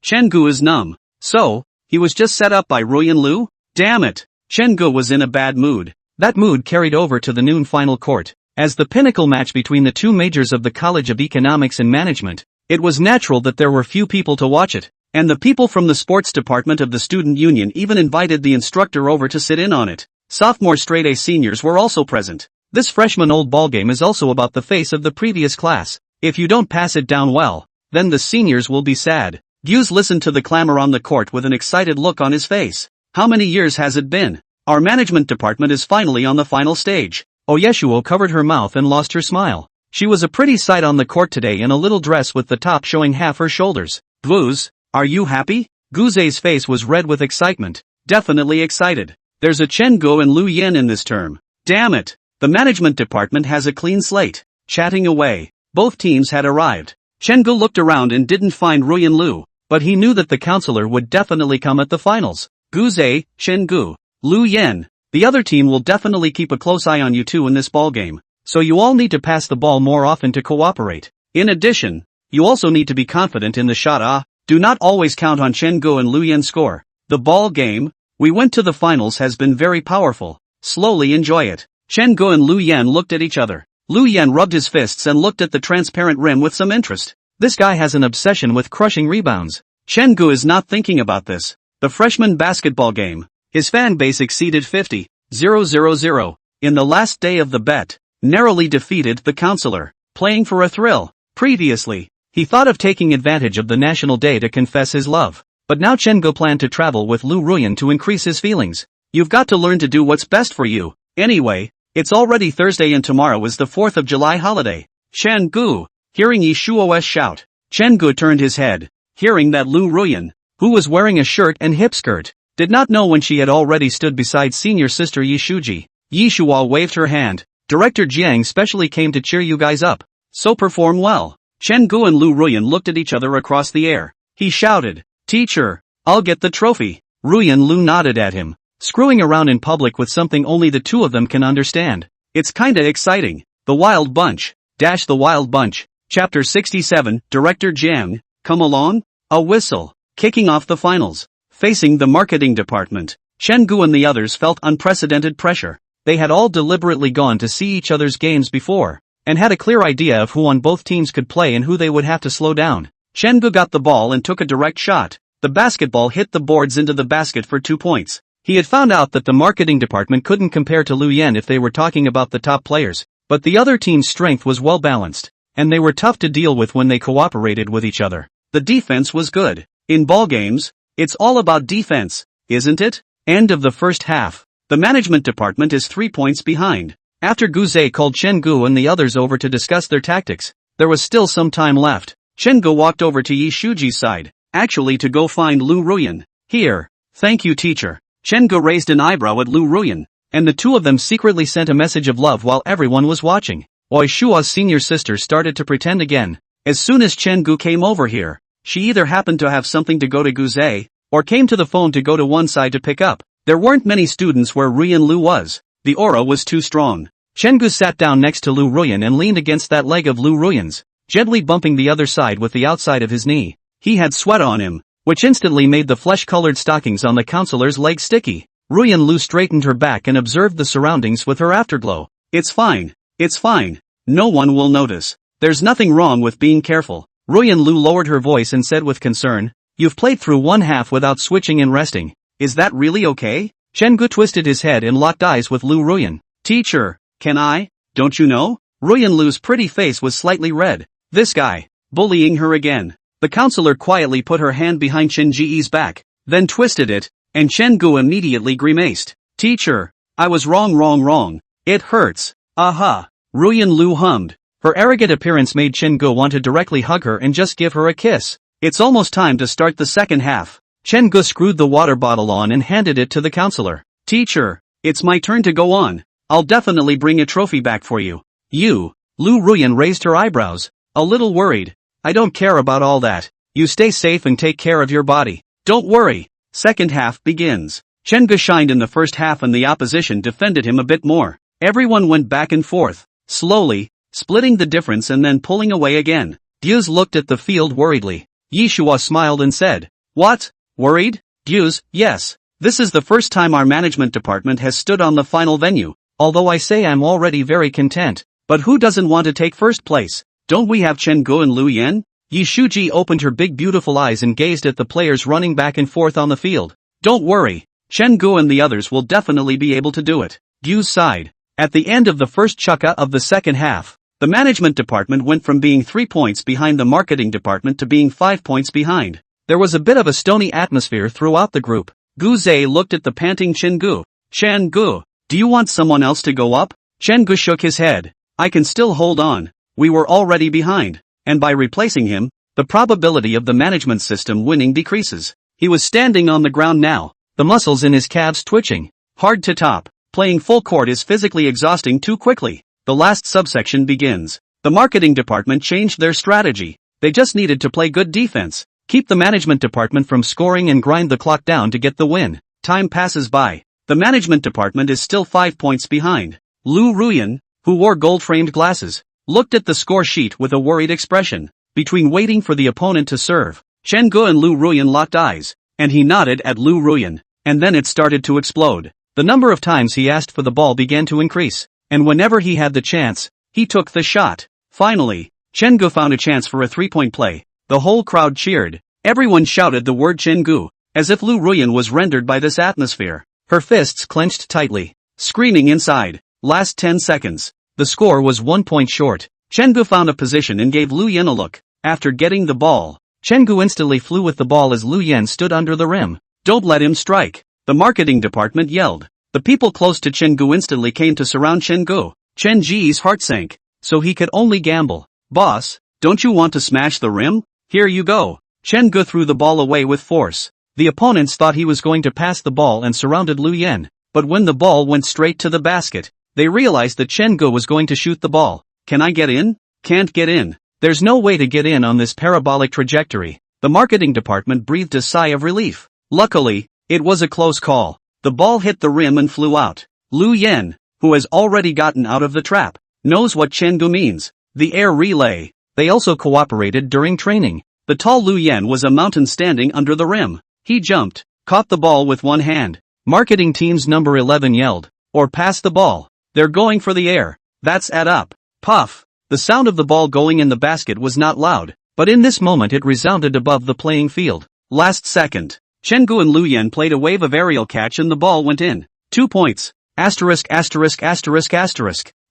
Chen-gu is numb. So, he was just set up by Ruyan Lu? Damn it. Chen-gu was in a bad mood. That mood carried over to the noon final court. As the pinnacle match between the two majors of the College of Economics and Management, it was natural that there were few people to watch it, and the people from the sports department of the student union even invited the instructor over to sit in on it. Sophomore straight-A seniors were also present. This freshman old ballgame is also about the face of the previous class. If you don't pass it down well, then the seniors will be sad. Hughes listened to the clamor on the court with an excited look on his face. How many years has it been? Our management department is finally on the final stage. Oyeshuo covered her mouth and lost her smile. She was a pretty sight on the court today in a little dress with the top showing half her shoulders. Guz, are you happy? Guze's face was red with excitement. Definitely excited. There's a Chen-gu and Lu Yen in this term. Damn it. The management department has a clean slate. Chatting away. Both teams had arrived. Chen-gu looked around and didn't find Ruyan Lu, but he knew that the counselor would definitely come at the finals. Guze, Chen-gu, Lu Yen. The other team will definitely keep a close eye on you two in this ballgame, so you all need to pass the ball more often to cooperate. In addition, you also need to be confident in the shot. Do not always count on Chen-gu and Lu Yen's score. The ball game, we went to the finals, has been very powerful. Slowly enjoy it. Chen-gu and Lu Yen looked at each other. Lu Yen rubbed his fists and looked at the transparent rim with some interest. This guy has an obsession with crushing rebounds. Chen-gu is not thinking about this. The freshman basketball game. His fan base exceeded 50,000 in the last day of the bet, narrowly defeated the counselor, playing for a thrill. Previously, he thought of taking advantage of the national day to confess his love, but now Chen-gu planned to travel with Lu Ruyan to increase his feelings. You've got to learn to do what's best for you. Anyway, it's already Thursday and tomorrow is the 4th of July holiday. Chen-gu, hearing Yishuo's shout, Chen-gu turned his head, hearing that Lu Ruyan, who was wearing a shirt and hip skirt, did not know when she had already stood beside senior sister Yishuji. Yishuo waved her hand. Director Jiang specially came to cheer you guys up. So perform well. Chen-gu and Lu Ruyan looked at each other across the air. He shouted, Teacher, I'll get the trophy. Ruyan Lu nodded at him. Screwing around in public with something only the two of them can understand. It's kinda exciting. The Wild Bunch. The Wild Bunch. Chapter 67, Director Jiang, come along? A whistle. Kicking off the finals. Facing the marketing department, Chen-gu and the others felt unprecedented pressure. They had all deliberately gone to see each other's games before, and had a clear idea of who on both teams could play and who they would have to slow down. Chen-gu got the ball and took a direct shot. The basketball hit the boards into the basket for 2 points. He had found out that the marketing department couldn't compare to Lu Yen if they were talking about the top players, but the other team's strength was well balanced, and they were tough to deal with when they cooperated with each other. The defense was good. In ballgames, it's all about defense, isn't it? End of the first half. The management department is 3 points behind. After Guze called Chen-gu and the others over to discuss their tactics, there was still some time left. Chen-gu walked over to Yishuji's side, actually to go find Lu Ruyan. Here. Thank you, teacher. Chen-gu raised an eyebrow at Lu Ruyan, and the two of them secretly sent a message of love while everyone was watching. Oishua's senior sister started to pretend again. As soon as Chen-gu came over here, she either happened to have something to go to Guze, or came to the phone to go to one side to pick up. There weren't many students where Ruyan Lu was. The aura was too strong. Chen-gu sat down next to Lu Ruyan and leaned against that leg of Lu Ruyan's, gently bumping the other side with the outside of his knee. He had sweat on him, which instantly made the flesh-colored stockings on the counselor's legs sticky. Ruyan Lu straightened her back and observed the surroundings with her afterglow. It's fine. It's fine. No one will notice. There's nothing wrong with being careful. Ruyan Lu lowered her voice and said with concern, you've played through one half without switching and resting. is that really okay? Chen Gu twisted his head and locked eyes with Lu Ruyan. Teacher, can I? Don't you know? Ruyan Lu's pretty face was slightly red. This guy, bullying her again. The counselor quietly put her hand behind Chen Ji's back, then twisted it, and Chen Gu immediately grimaced. Teacher, I was wrong. It hurts. Aha. Ruyan Lu hummed. Her arrogant appearance made Chen Gu want to directly hug her and just give her a kiss. It's almost time to start the second half. Chen Gu screwed the water bottle on and handed it to the counselor. Teacher, it's my turn to go on. I'll definitely bring a trophy back for you. You. Lu Ruyan raised her eyebrows, a little worried. I don't care about all that. You stay safe and take care of your body. Don't worry. Second half begins. Chen Gu shined in the first half and the opposition defended him a bit more. Everyone went back and forth, slowly, splitting the difference and then pulling away again. Deuce looked at the field worriedly. Yishua smiled and said, What? Worried? Deuce, yes. This is the first time our management department has stood on the final venue, although I say I'm already very content. But who doesn't want to take first place? Don't we have Chen Gu and Lu Yan? Yi Shuji opened her big beautiful eyes and gazed at the players running back and forth on the field. Don't worry. Chen Gu and the others will definitely be able to do it. Deuce sighed. At the end of the first chukka of the second half, the management department went from being 3 points behind the marketing department to being 5 points behind. There was a bit of a stony atmosphere throughout the group. Gu Zhe looked at the panting Chen Gu. Chen Gu, do you want someone else to go up? Chen Gu shook his head. I can still hold on. We were already behind. And by replacing him, the probability of the management system winning decreases. He was standing on the ground now, the muscles in his calves twitching. Hard to top. Playing full court is physically exhausting too quickly. The last subsection begins. The marketing department changed their strategy. They just needed to play good defense, keep the management department from scoring and grind the clock down to get the win. Time passes by. The management department is still 5 points behind. Lu Ruyan, who wore gold-framed glasses, looked at the score sheet with a worried expression. Between waiting for the opponent to serve, Chen Gu and Lu Ruyan locked eyes, and he nodded at Lu Ruyan, and then it started to explode. The number of times he asked for the ball began to increase, and whenever he had the chance, he took the shot. Finally, Chen Gu found a chance for a three-point play. The whole crowd cheered. Everyone shouted the word Chen Gu, as if Lu Ruyan was rendered by this atmosphere. Her fists clenched tightly, screaming inside. Last 10 seconds. The score was 1 point short. Chen Gu found a position and gave Lu Yan a look. After getting the ball, Chen Gu instantly flew with the ball as Lu Yan stood under the rim. Don't let him strike. The marketing department yelled. The people close to Chen Gu instantly came to surround Chen Gu. Chen Ji's heart sank, so he could only gamble. Boss, don't you want to smash the rim? Here you go. Chen Gu threw the ball away with force. The opponents thought he was going to pass the ball and surrounded Lu Yan, but when the ball went straight to the basket, they realized that Chen Gu was going to shoot the ball. Can I get in? Can't get in. There's no way to get in on this parabolic trajectory. The marketing department breathed a sigh of relief. Luckily, it was a close call. The ball hit the rim and flew out. Lu Yan, who has already gotten out of the trap, knows what Chen Gu means. The air relay. They also cooperated during training. The tall Lu Yan was a mountain standing under the rim. He jumped, caught the ball with one hand. Marketing team's number 11 yelled, or pass the ball. They're going for the air. That's add up. Puff. The sound of the ball going in the basket was not loud, but in this moment it resounded above the playing field. Last second. Chen Gu and Lu Yan played a wave of aerial catch and the ball went in. 2 points. Asterisk.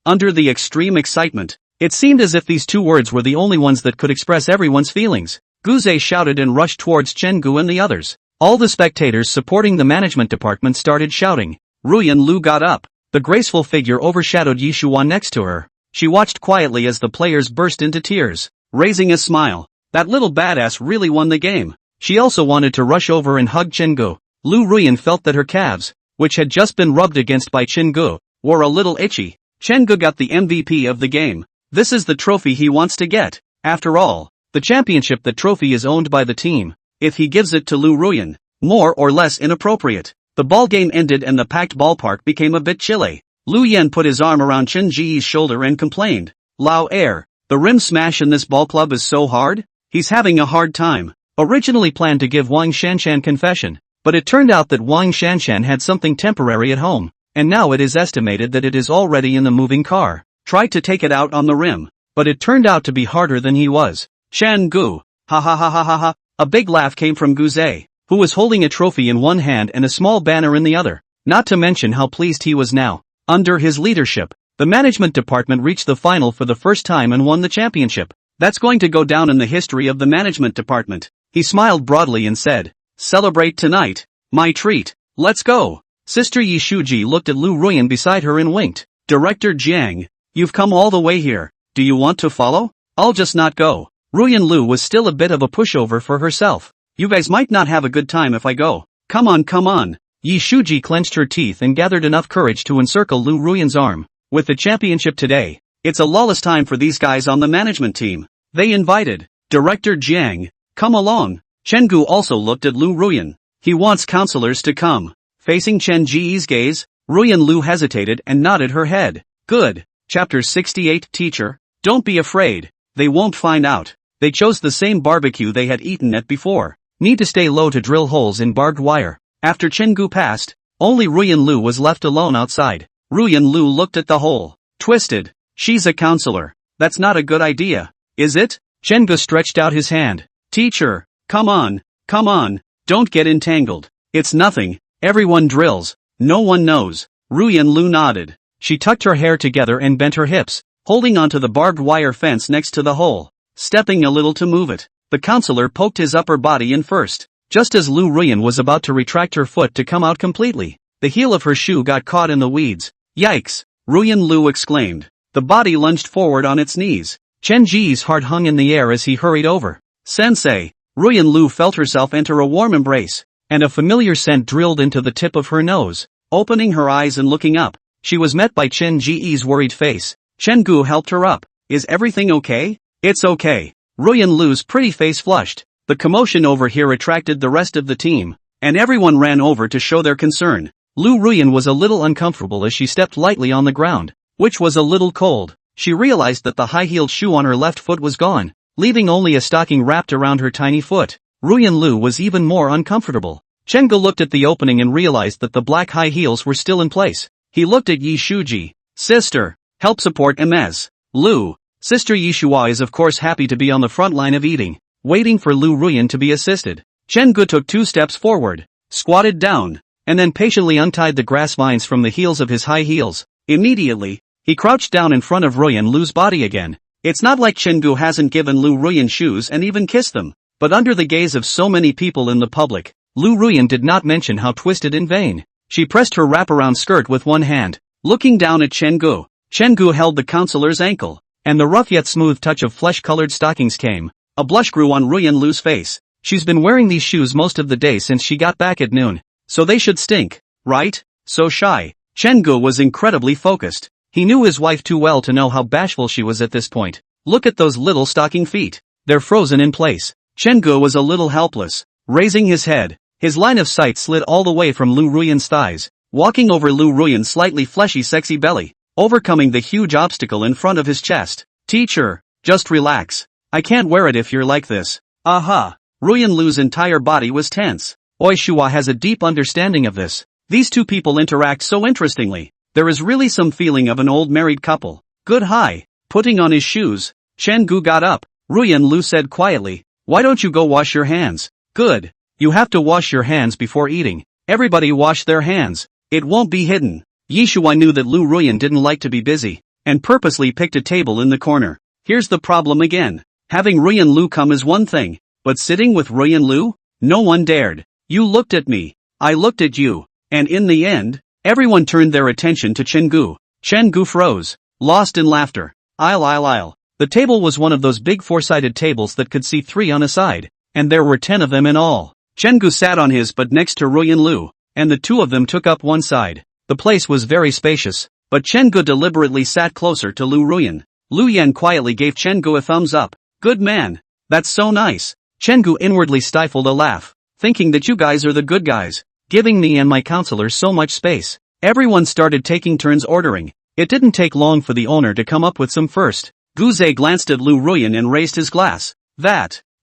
Under the extreme excitement, it seemed as if these two words were the only ones that could express everyone's feelings. Gu Zhe shouted and rushed towards Chen Gu and the others. All the spectators supporting the management department started shouting. Ruyan Lu got up. The graceful figure overshadowed Yishuan next to her. She watched quietly as the players burst into tears, raising a smile. That little badass really won the game. She also wanted to rush over and hug Chen Gu. Lu Ruyan felt that her calves, which had just been rubbed against by Chen Gu, were a little itchy. Chen Gu got the MVP of the game. This is the trophy he wants to get. After all, the championship, that trophy is owned by the team. If he gives it to Lu Ruyan, more or less inappropriate. The ball game ended and the packed ballpark became a bit chilly. Lu Yan put his arm around Chen Ji's shoulder and complained. Lao air, the rim smash in this ball club is so hard. He's having a hard time. Originally planned to give Wang Shanshan confession, but it turned out that Wang Shanshan had something temporary at home, and now it is estimated that it is already in the moving car. Tried to take it out on the rim, but it turned out to be harder than he was. Chen Gu. Ha ha ha ha ha ha. A big laugh came from Gu Zhe, who was holding a trophy in one hand and a small banner in the other, not to mention how pleased he was now. Under his leadership, the management department reached the final for the first time and won the championship. That's going to go down in the history of the management department. He smiled broadly and said, "Celebrate tonight. My treat. Let's go." Sister Yi Shuji looked at Lu Ruyan beside her and winked. "Director Jiang, you've come all the way here. Do you want to follow? I'll just not go." Ruyan Lu was still a bit of a pushover for herself. "You guys might not have a good time if I go. Come on, come on." Yi Shuji clenched her teeth and gathered enough courage to encircle Lu Ruyan's arm. "With the championship today, it's a lawless time for these guys on the management team. They invited Director Jiang. Come along." Chen Gu also looked at Lu Ruyan. "He wants counselors to come." Facing Chen Ji's gaze, Ruyan Lu hesitated and nodded her head. "Good." Chapter 68. Teacher, don't be afraid. They won't find out. They chose the same barbecue they had eaten at before. Need to stay low to drill holes in barbed wire. After Chen Gu passed, only Ruyan Lu was left alone outside. Ruyan Lu looked at the hole. Twisted. "She's a counselor. That's not a good idea, is it?" Chen Gu stretched out his hand. "Teacher, come on, don't get entangled. It's nothing, everyone drills, no one knows." Ruyan Lu nodded. She tucked her hair together and bent her hips, holding onto the barbed wire fence next to the hole, stepping a little to move it. The counselor poked his upper body in first. Just as Lu Ruyan was about to retract her foot to come out completely, the heel of her shoe got caught in the weeds. "Yikes!" Ruyan Lu exclaimed. The body lunged forward on its knees. Chen Ji's heart hung in the air as he hurried over. "Sensei!" Ruyan Lu felt herself enter a warm embrace, and a familiar scent drilled into the tip of her nose. Opening her eyes and looking up, she was met by Chen Ji's worried face. Chen Gu helped her up. "Is everything okay?" "It's okay." Ruyan Lu's pretty face flushed. The commotion over here attracted the rest of the team, and everyone ran over to show their concern. Lu Ruyan was a little uncomfortable as she stepped lightly on the ground, which was a little cold. She realized that the high-heeled shoe on her left foot was gone, leaving only a stocking wrapped around her tiny foot. Ruyan Lu was even more uncomfortable. Chen Gu looked at the opening and realized that the black high heels were still in place. He looked at Yi Shuji. "Sister, help support Ms. Lu." Sister Yi Shua is of course happy to be on the front line of eating, waiting for Lu Ruyan to be assisted. Chen Gu took 2 steps forward, squatted down, and then patiently untied the grass vines from the heels of his high heels. Immediately, he crouched down in front of Ruyan Lu's body again. It's not like Chen Gu hasn't given Lu Ruyan shoes and even kissed them, but under the gaze of so many people in the public, Lu Ruyan did not mention how twisted in vain. She pressed her wraparound skirt with one hand, looking down at Chen Gu. Chen Gu held the counselor's ankle, and the rough yet smooth touch of flesh-colored stockings came. A blush grew on Ruyan Lu's face. She's been wearing these shoes most of the day since she got back at noon, so they should stink, right? So shy. Chen Gu was incredibly focused. He knew his wife too well to know how bashful she was at this point. Look at those little stocking feet. They're frozen in place. Chen Gu was a little helpless. Raising his head, his line of sight slid all the way from Lu Ruyan's thighs, walking over Lu Ruyan's slightly fleshy sexy belly, overcoming the huge obstacle in front of his chest. "Teacher, just relax. I can't wear it if you're like this." Aha! Ruyan Lu's entire body was tense. Oi Shua has a deep understanding of this. These two people interact so interestingly. There is really some feeling of an old married couple. Good hi. Putting on his shoes, Chen Gu got up. Ruyan Lu said quietly, "Why don't you go wash your hands?" "Good. You have to wash your hands before eating. Everybody wash their hands. It won't be hidden." Yishuai knew that Lu Ruyan didn't like to be busy, and purposely picked a table in the corner. Here's the problem again. Having Ruyan Lu come is one thing, but sitting with Ruyan Lu? No one dared. You looked at me. I looked at you. And in the end, everyone turned their attention to Chen Gu. Chen Gu froze, lost in laughter. I'll. The table was one of those big four-sided tables that could see 3 on a side, and there were 10 of them in all. Chen Gu sat on his butt next to Ruyan Lu, and the 2 of them took up one side. The place was very spacious, but Chen Gu deliberately sat closer to Lu Ruyan. Lu Yan quietly gave Chen Gu a thumbs up. "Good man. That's so nice." Chen Gu inwardly stifled a laugh, thinking that you guys are the good guys, giving me and my counselor so much space. Everyone started taking turns ordering. It didn't take long for the owner to come up with some first. Guze glanced at Lu Ruyan and raised his glass.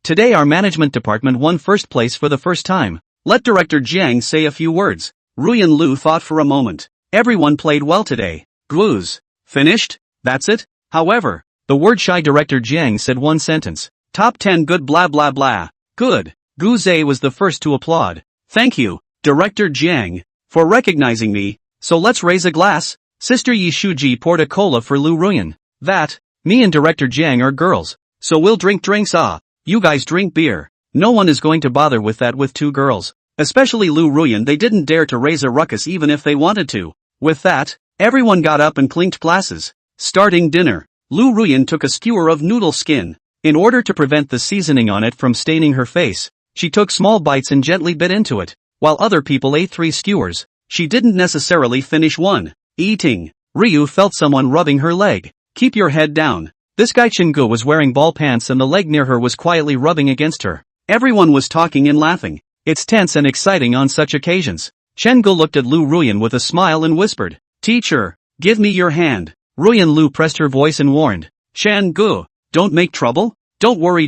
Today our management department won first place for the first time. Let Director Jiang say a few words." Ruyan Lu thought for a moment. "Everyone played well today." Guze. "Finished? That's it?" However, the word-shy Director Jiang said one sentence. "Top 10 good blah blah blah." "Good. Gu Zhe was the first to applaud. Thank you, Director Jiang, for recognizing me, so let's raise a glass. Sister Yi Shuji poured a cola for Lu Ruyan. Me and Director Jiang are girls, so we'll drink drinks. You guys drink beer. No one is going to bother with that with two girls. Especially Lu Ruyan. They didn't dare to raise a ruckus even if they wanted to. With that, everyone got up and clinked glasses. Starting dinner, Lu Ruyan took a skewer of noodle skin. In order to prevent the seasoning on it from staining her face, she took small bites and gently bit into it. While other people ate 3 skewers, she didn't necessarily finish one. Eating, Ryu felt someone rubbing her leg. Keep your head down. This guy Chingu was wearing ball pants and the leg near her was quietly rubbing against her. Everyone was talking and laughing. It's tense and exciting on such occasions. Chengu looked at Lu Ruyan with a smile and whispered, "Teacher, give me your hand." Ruyan Lu pressed her voice and warned, "Chengu, don't make trouble." Don't worry.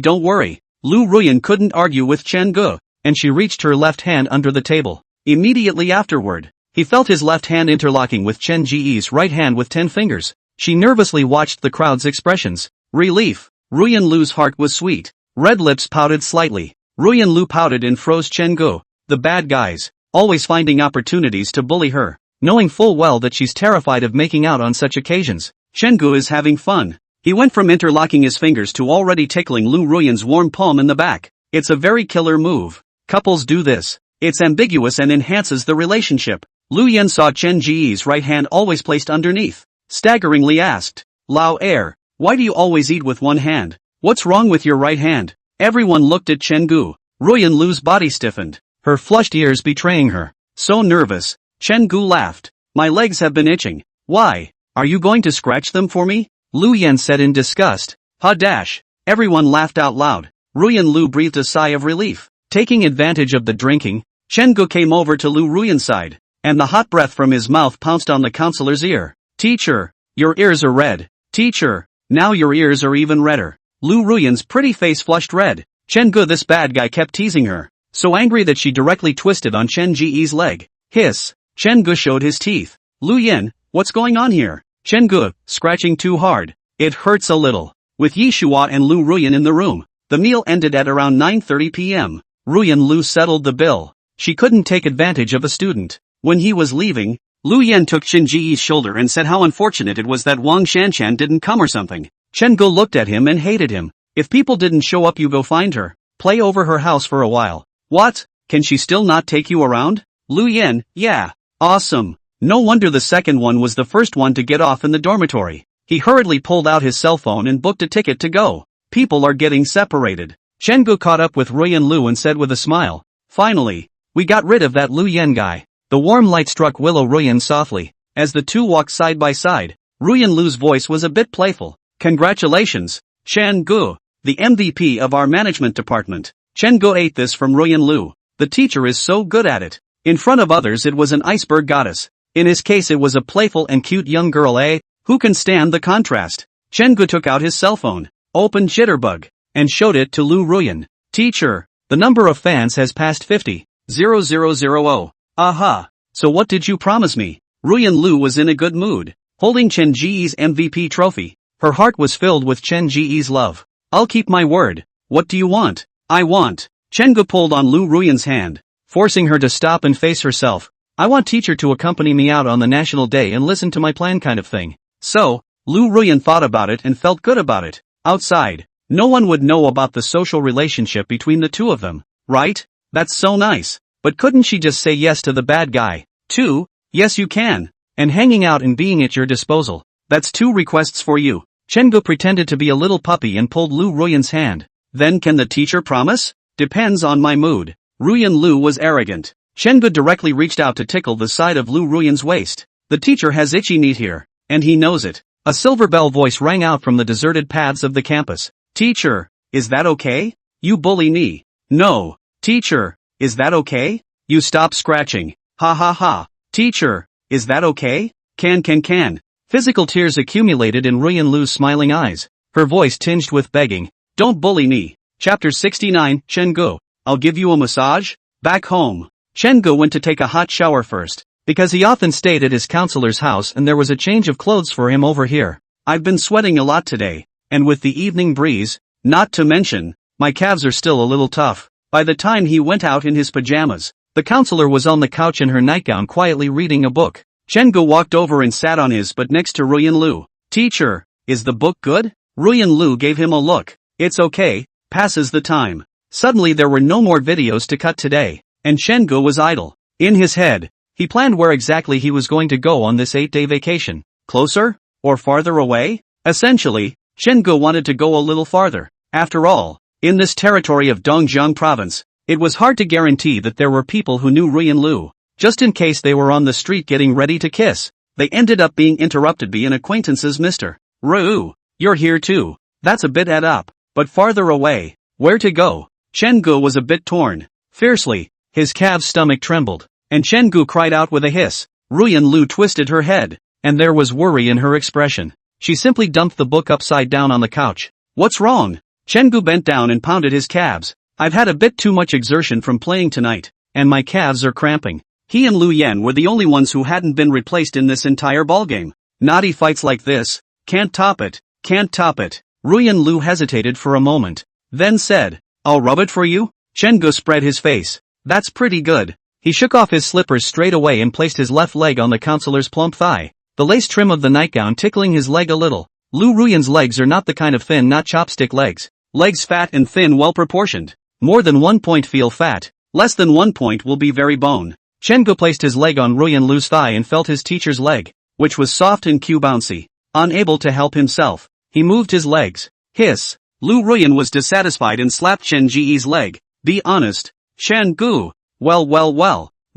Lu Ruyan couldn't argue with Chengu, and she reached her left hand under the table. Immediately afterward, he felt his left hand interlocking with Chen Ji's right hand with 10 fingers. She nervously watched the crowd's expressions. Relief. Ruyan Lu's heart was sweet. Red lips pouted slightly. Ruyan Lu pouted and froze Chengu. The bad guys, always finding opportunities to bully her, knowing full well that she's terrified of making out on such occasions. Chengu is having fun. He went from interlocking his fingers to already tickling Lu Ruyan's warm palm in the back. It's a very killer move. Couples do this. It's ambiguous and enhances the relationship. Lu Yan saw Chen Ji's right hand always placed underneath. Staggeringly asked, "Lao Er, why do you always eat with one hand? What's wrong with your right hand?" Everyone looked at Chengu. Ruyan Lu's body stiffened, her flushed ears betraying her. So nervous. Chengu laughed. "My legs have been itching." "Why? Are you going to scratch them for me?" Lu Yan said in disgust. "Ha dash." Everyone laughed out loud. Ruyan Lu breathed a sigh of relief. Taking advantage of the drinking, Chengu came over to Lu Ruyan's side, and the hot breath from his mouth pounced on the counselor's ear. "Teacher, your ears are red." "Teacher, now your ears are even redder." Lu Ruyan's pretty face flushed red. Chengu, this bad guy, kept teasing her, so angry that she directly twisted on Chen Ji's leg. Hiss. Chengu showed his teeth. "Lu Yan, what's going on here?" Chengu, scratching too hard. "It hurts a little." With Yi Shua and Lu Ruyan in the room, the meal ended at around 9:30 p.m. Ruyan Lu settled the bill. She couldn't take advantage of a student. When he was leaving, Lu Yan took Chen Ji's shoulder and said how unfortunate it was that Wang Shanshan didn't come or something. Chengu looked at him and hated him. "If people didn't show up, you go find her. Play over her house for a while." "What? Can she still not take you around?" Lu Yan, "Yeah. Awesome." No wonder the second one was the first one to get off in the dormitory. He hurriedly pulled out his cell phone and booked a ticket to go. People are getting separated. Chengu caught up with Ruyan Lu and said with a smile, "Finally, we got rid of that Lu Yan guy." The warm light struck Willow Ruyan softly. As the two walked side by side, Ruyan Lu's voice was a bit playful. "Congratulations, Chengu, the MVP of our management department." Chengu ate this from Ruyan Lu. The teacher is so good at it. In front of others it was an iceberg goddess. In his case it was a playful and cute young girl. Who can stand the contrast? Chengu took out his cell phone, opened Jitterbug, and showed it to Lu Ruyan. "Teacher, the number of fans has passed 50,000. Aha. So what did you promise me?" Ruyan Lu was in a good mood, holding Chen Ji's MVP trophy. Her heart was filled with Chen Ji's love. "I'll keep my word. What do you want?" "I want." Chengu pulled on Lu Ruyan's hand, forcing her to stop and face herself. "I want teacher to accompany me out on the national day and listen to my plan, kind of thing." So, Lu Ruyan thought about it and felt good about it. Outside, no one would know about the social relationship between the two of them, right? That's so nice. But couldn't she just say yes to the bad guy, too? Yes, you can. And hanging out and being at your disposal. That's 2 requests for you. Chengu pretended to be a little puppy and pulled Lu Ruyan's hand. "Then can the teacher promise?" "Depends on my mood." Ruyan Lu was arrogant. Chengu directly reached out to tickle the side of Lu Ruyan's waist. "The teacher has itchy knees here, and he knows it." A silver bell voice rang out from the deserted paths of the campus. "Teacher, is that okay? You bully me." "No. Teacher, is that okay? You stop scratching." "Ha ha ha." "Teacher, is that okay? Can. Physical tears accumulated in Ruyan Lu's smiling eyes. Her voice tinged with begging. "Don't bully me." Chapter 69, Chengu, I'll give you a massage? Back home, Chengu went to take a hot shower first, because he often stayed at his counselor's house and there was a change of clothes for him over here. "I've been sweating a lot today, and with the evening breeze, not to mention, my calves are still a little tough." By the time he went out in his pajamas, the counselor was on the couch in her nightgown quietly reading a book. Chen-gu walked over and sat on his butt next to Ruyan Lu. Teacher, is the book good? Ruyan Lu gave him a look. It's okay, passes the time. Suddenly there were no more videos to cut today, and Chen-gu was idle. In his head, he planned where exactly he was going to go on this 8-day vacation. Closer? Or farther away? Essentially, Chen-gu wanted to go a little farther. After all, in this territory of Dongjiang province, it was hard to guarantee that there were people who knew Ruyan Lu. Just in case they were on the street getting ready to kiss, they ended up being interrupted by an acquaintance's Mr. Ru, you're here too. That's a bit up, but farther away. Where to go? Chen-gu was a bit torn. Fiercely, his calf's stomach trembled, and Chen-gu cried out with a hiss. Ruyan Lu twisted her head, and there was worry in her expression. She simply dumped the book upside down on the couch. What's wrong? Chen-gu bent down and pounded his calves. I've had a bit too much exertion from playing tonight, and my calves are cramping. He and Lu Yan were the only ones who hadn't been replaced in this entire ballgame. Naughty fights like this, can't top it, can't top it. Ruyan Lu hesitated for a moment, then said, I'll rub it for you? Chen-gu spread his face. That's pretty good. He shook off his slippers straight away and placed his left leg on the counselor's plump thigh, the lace trim of the nightgown tickling his leg a little. Lu Ruyan's legs are not the kind of thin, not chopstick legs. Legs fat and thin, well proportioned. More than 1 point feel fat, less than 1 point will be very bone. Chen-gu placed his leg on Ruyan Lu's thigh and felt his teacher's leg, which was soft and bouncy. Unable to help himself, he moved his legs. Hiss. Lu Ruyan was dissatisfied and slapped Chen Ji's leg. Be honest, Chen-gu. Well.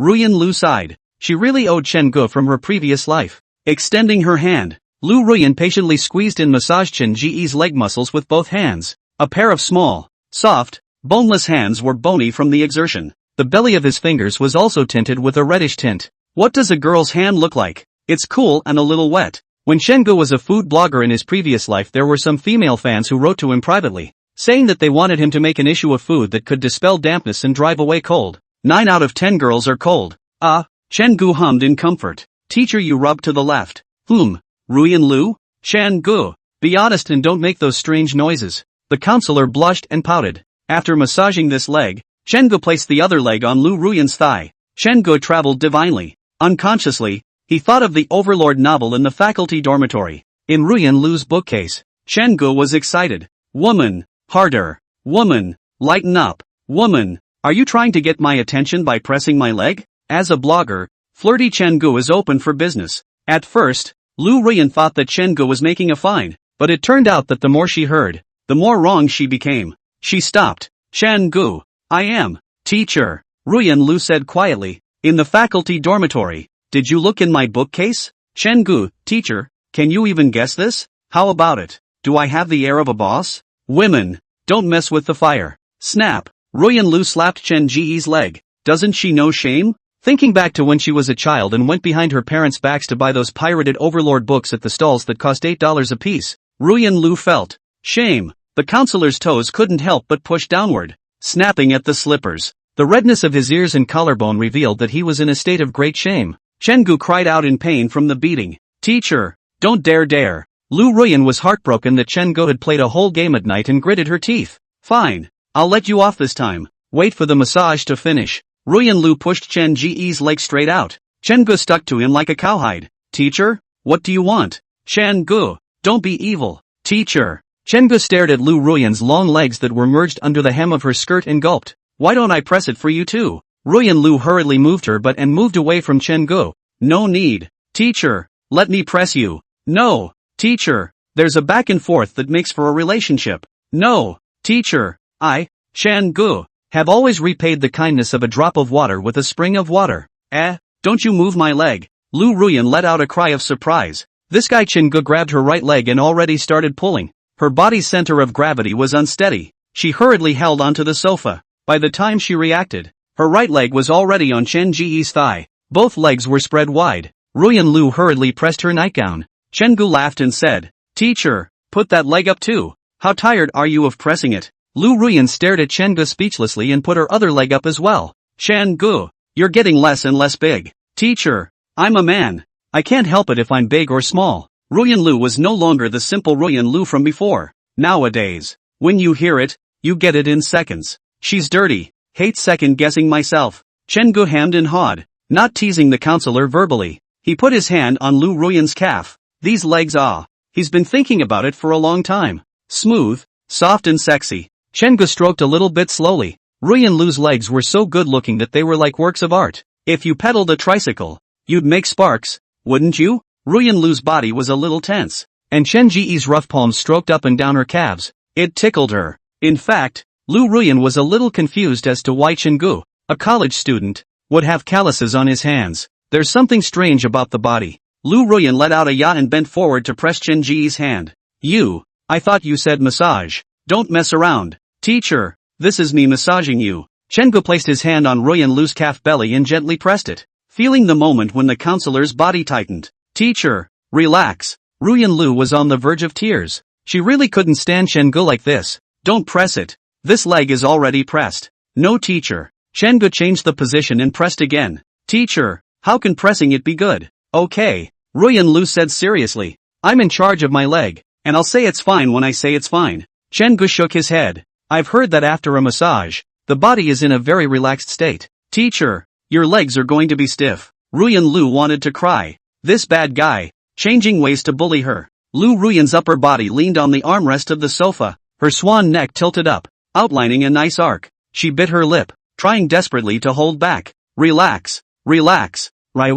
Ruyan Lu sighed. She really owed Chen-gu from her previous life. Extending her hand, Lu Ruyan patiently squeezed and massaged Chen Ji's leg muscles with both hands. A pair of small, soft, boneless hands were bony from the exertion. The belly of his fingers was also tinted with a reddish tint. What does a girl's hand look like? It's cool and a little wet. When Chen-gu was a food blogger in his previous life, there were some female fans who wrote to him privately, saying that they wanted him to make an issue of food that could dispel dampness and drive away cold. 9 out of 10 girls are cold. Chen-gu hummed in comfort. Teacher, you rub to the left. Ruyan Lu? Chen-gu, be honest and don't make those strange noises. The counselor blushed and pouted. After massaging this leg, Chen-gu placed the other leg on Lu Ruyan's thigh. Chen-gu traveled divinely. Unconsciously, he thought of the Overlord novel in the faculty dormitory. In Ruyan Lu's bookcase, Chen-gu was excited. Woman, harder. Woman, lighten up. Woman, are you trying to get my attention by pressing my leg? As a blogger, flirty Chen-gu is open for business. At first, Lu Ruyan thought that Chen-gu was making a fine, but it turned out that the more she heard, the more wrong she became. She stopped. Chen-gu, I am. Teacher, Ruyan Lu said quietly. In the faculty dormitory. Did you look in my bookcase? Chen-gu, teacher, can you even guess this? How about it? Do I have the air of a boss? Women, don't mess with the fire. Snap. Ruyan Lu slapped Chen Ji's leg. Doesn't she know shame? Thinking back to when she was a child and went behind her parents' backs to buy those pirated Overlord books at the stalls that cost $8 apiece, Ruyan Lu felt shame. The counselor's toes couldn't help but push downward, snapping at the slippers. The redness of his ears and collarbone revealed that he was in a state of great shame. Chen-gu cried out in pain from the beating. Teacher, don't dare. Lu Ruyan was heartbroken that Chen-gu had played a whole game at night and gritted her teeth. Fine, I'll let you off this time. Wait for the massage to finish. Ruyan Lu pushed Chen Ji's leg straight out. Chen-gu stuck to him like a cowhide. Teacher, what do you want? Chen-gu, don't be evil. Teacher. Chen-gu stared at Lu Ruyan's long legs that were merged under the hem of her skirt and gulped. Why don't I press it for you too? Ruyan Lu hurriedly moved her butt and moved away from Chen-gu. No need. Teacher, let me press you. No. Teacher, there's a back and forth that makes for a relationship. No. Teacher, Chen-gu, have always repaid the kindness of a drop of water with a spring of water. Don't you move my leg. Lu Ruyan let out a cry of surprise. This guy Chen-gu grabbed her right leg and already started pulling. Her body's center of gravity was unsteady. She hurriedly held onto the sofa. By the time she reacted, her right leg was already on Chen Ji's thigh. Both legs were spread wide. Ruyan Lu hurriedly pressed her nightgown. Chen-gu laughed and said, Teacher, put that leg up too. How tired are you of pressing it? Lu Ruyan stared at Chen-gu speechlessly and put her other leg up as well. Chen-gu, you're getting less and less big. Teacher, I'm a man. I can't help it if I'm big or small. Ruyan Lu was no longer the simple Ruyan Lu from before. Nowadays, when you hear it, you get it in seconds. She's dirty. Hate second guessing myself. Chen Gu hammed and hawed, not teasing the counselor verbally. He put his hand on Lu Ruyan's calf. These legs He's been thinking about it for a long time. Smooth, soft and sexy. Chen Gu stroked a little bit slowly. Ruyan Lu's legs were so good looking that they were like works of art. If you pedaled a tricycle, you'd make sparks, wouldn't you? Ruyan Lu's body was a little tense, and Chen Ji's rough palms stroked up and down her calves. It tickled her. In fact, Lu Ruyan was a little confused as to why Chen Gu, a college student, would have calluses on his hands. There's something strange about the body. Lu Ruyan let out a yacht and bent forward to press Chen Ji's hand. I thought you said massage. Don't mess around. Teacher, this is me massaging you. Chen Gu placed his hand on Ruyan Lu's calf belly and gently pressed it, feeling the moment when the counselor's body tightened. Teacher, relax. Ruyan Lu was on the verge of tears. She really couldn't stand Chen Gu like this. Don't press it. This leg is already pressed. No, teacher. Chen Gu changed the position and pressed again. Teacher, how can pressing it be good? Okay. Ruyan Lu said seriously. I'm in charge of my leg, and I'll say it's fine when I say it's fine. Chen Gu shook his head. I've heard that after a massage, the body is in a very relaxed state. Teacher, your legs are going to be stiff. Ruyan Lu wanted to cry. This bad guy, changing ways to bully her. Lu Ruyan's upper body leaned on the armrest of the sofa, her swan neck tilted up, outlining a nice arc. She bit her lip, trying desperately to hold back. Relax, relax. She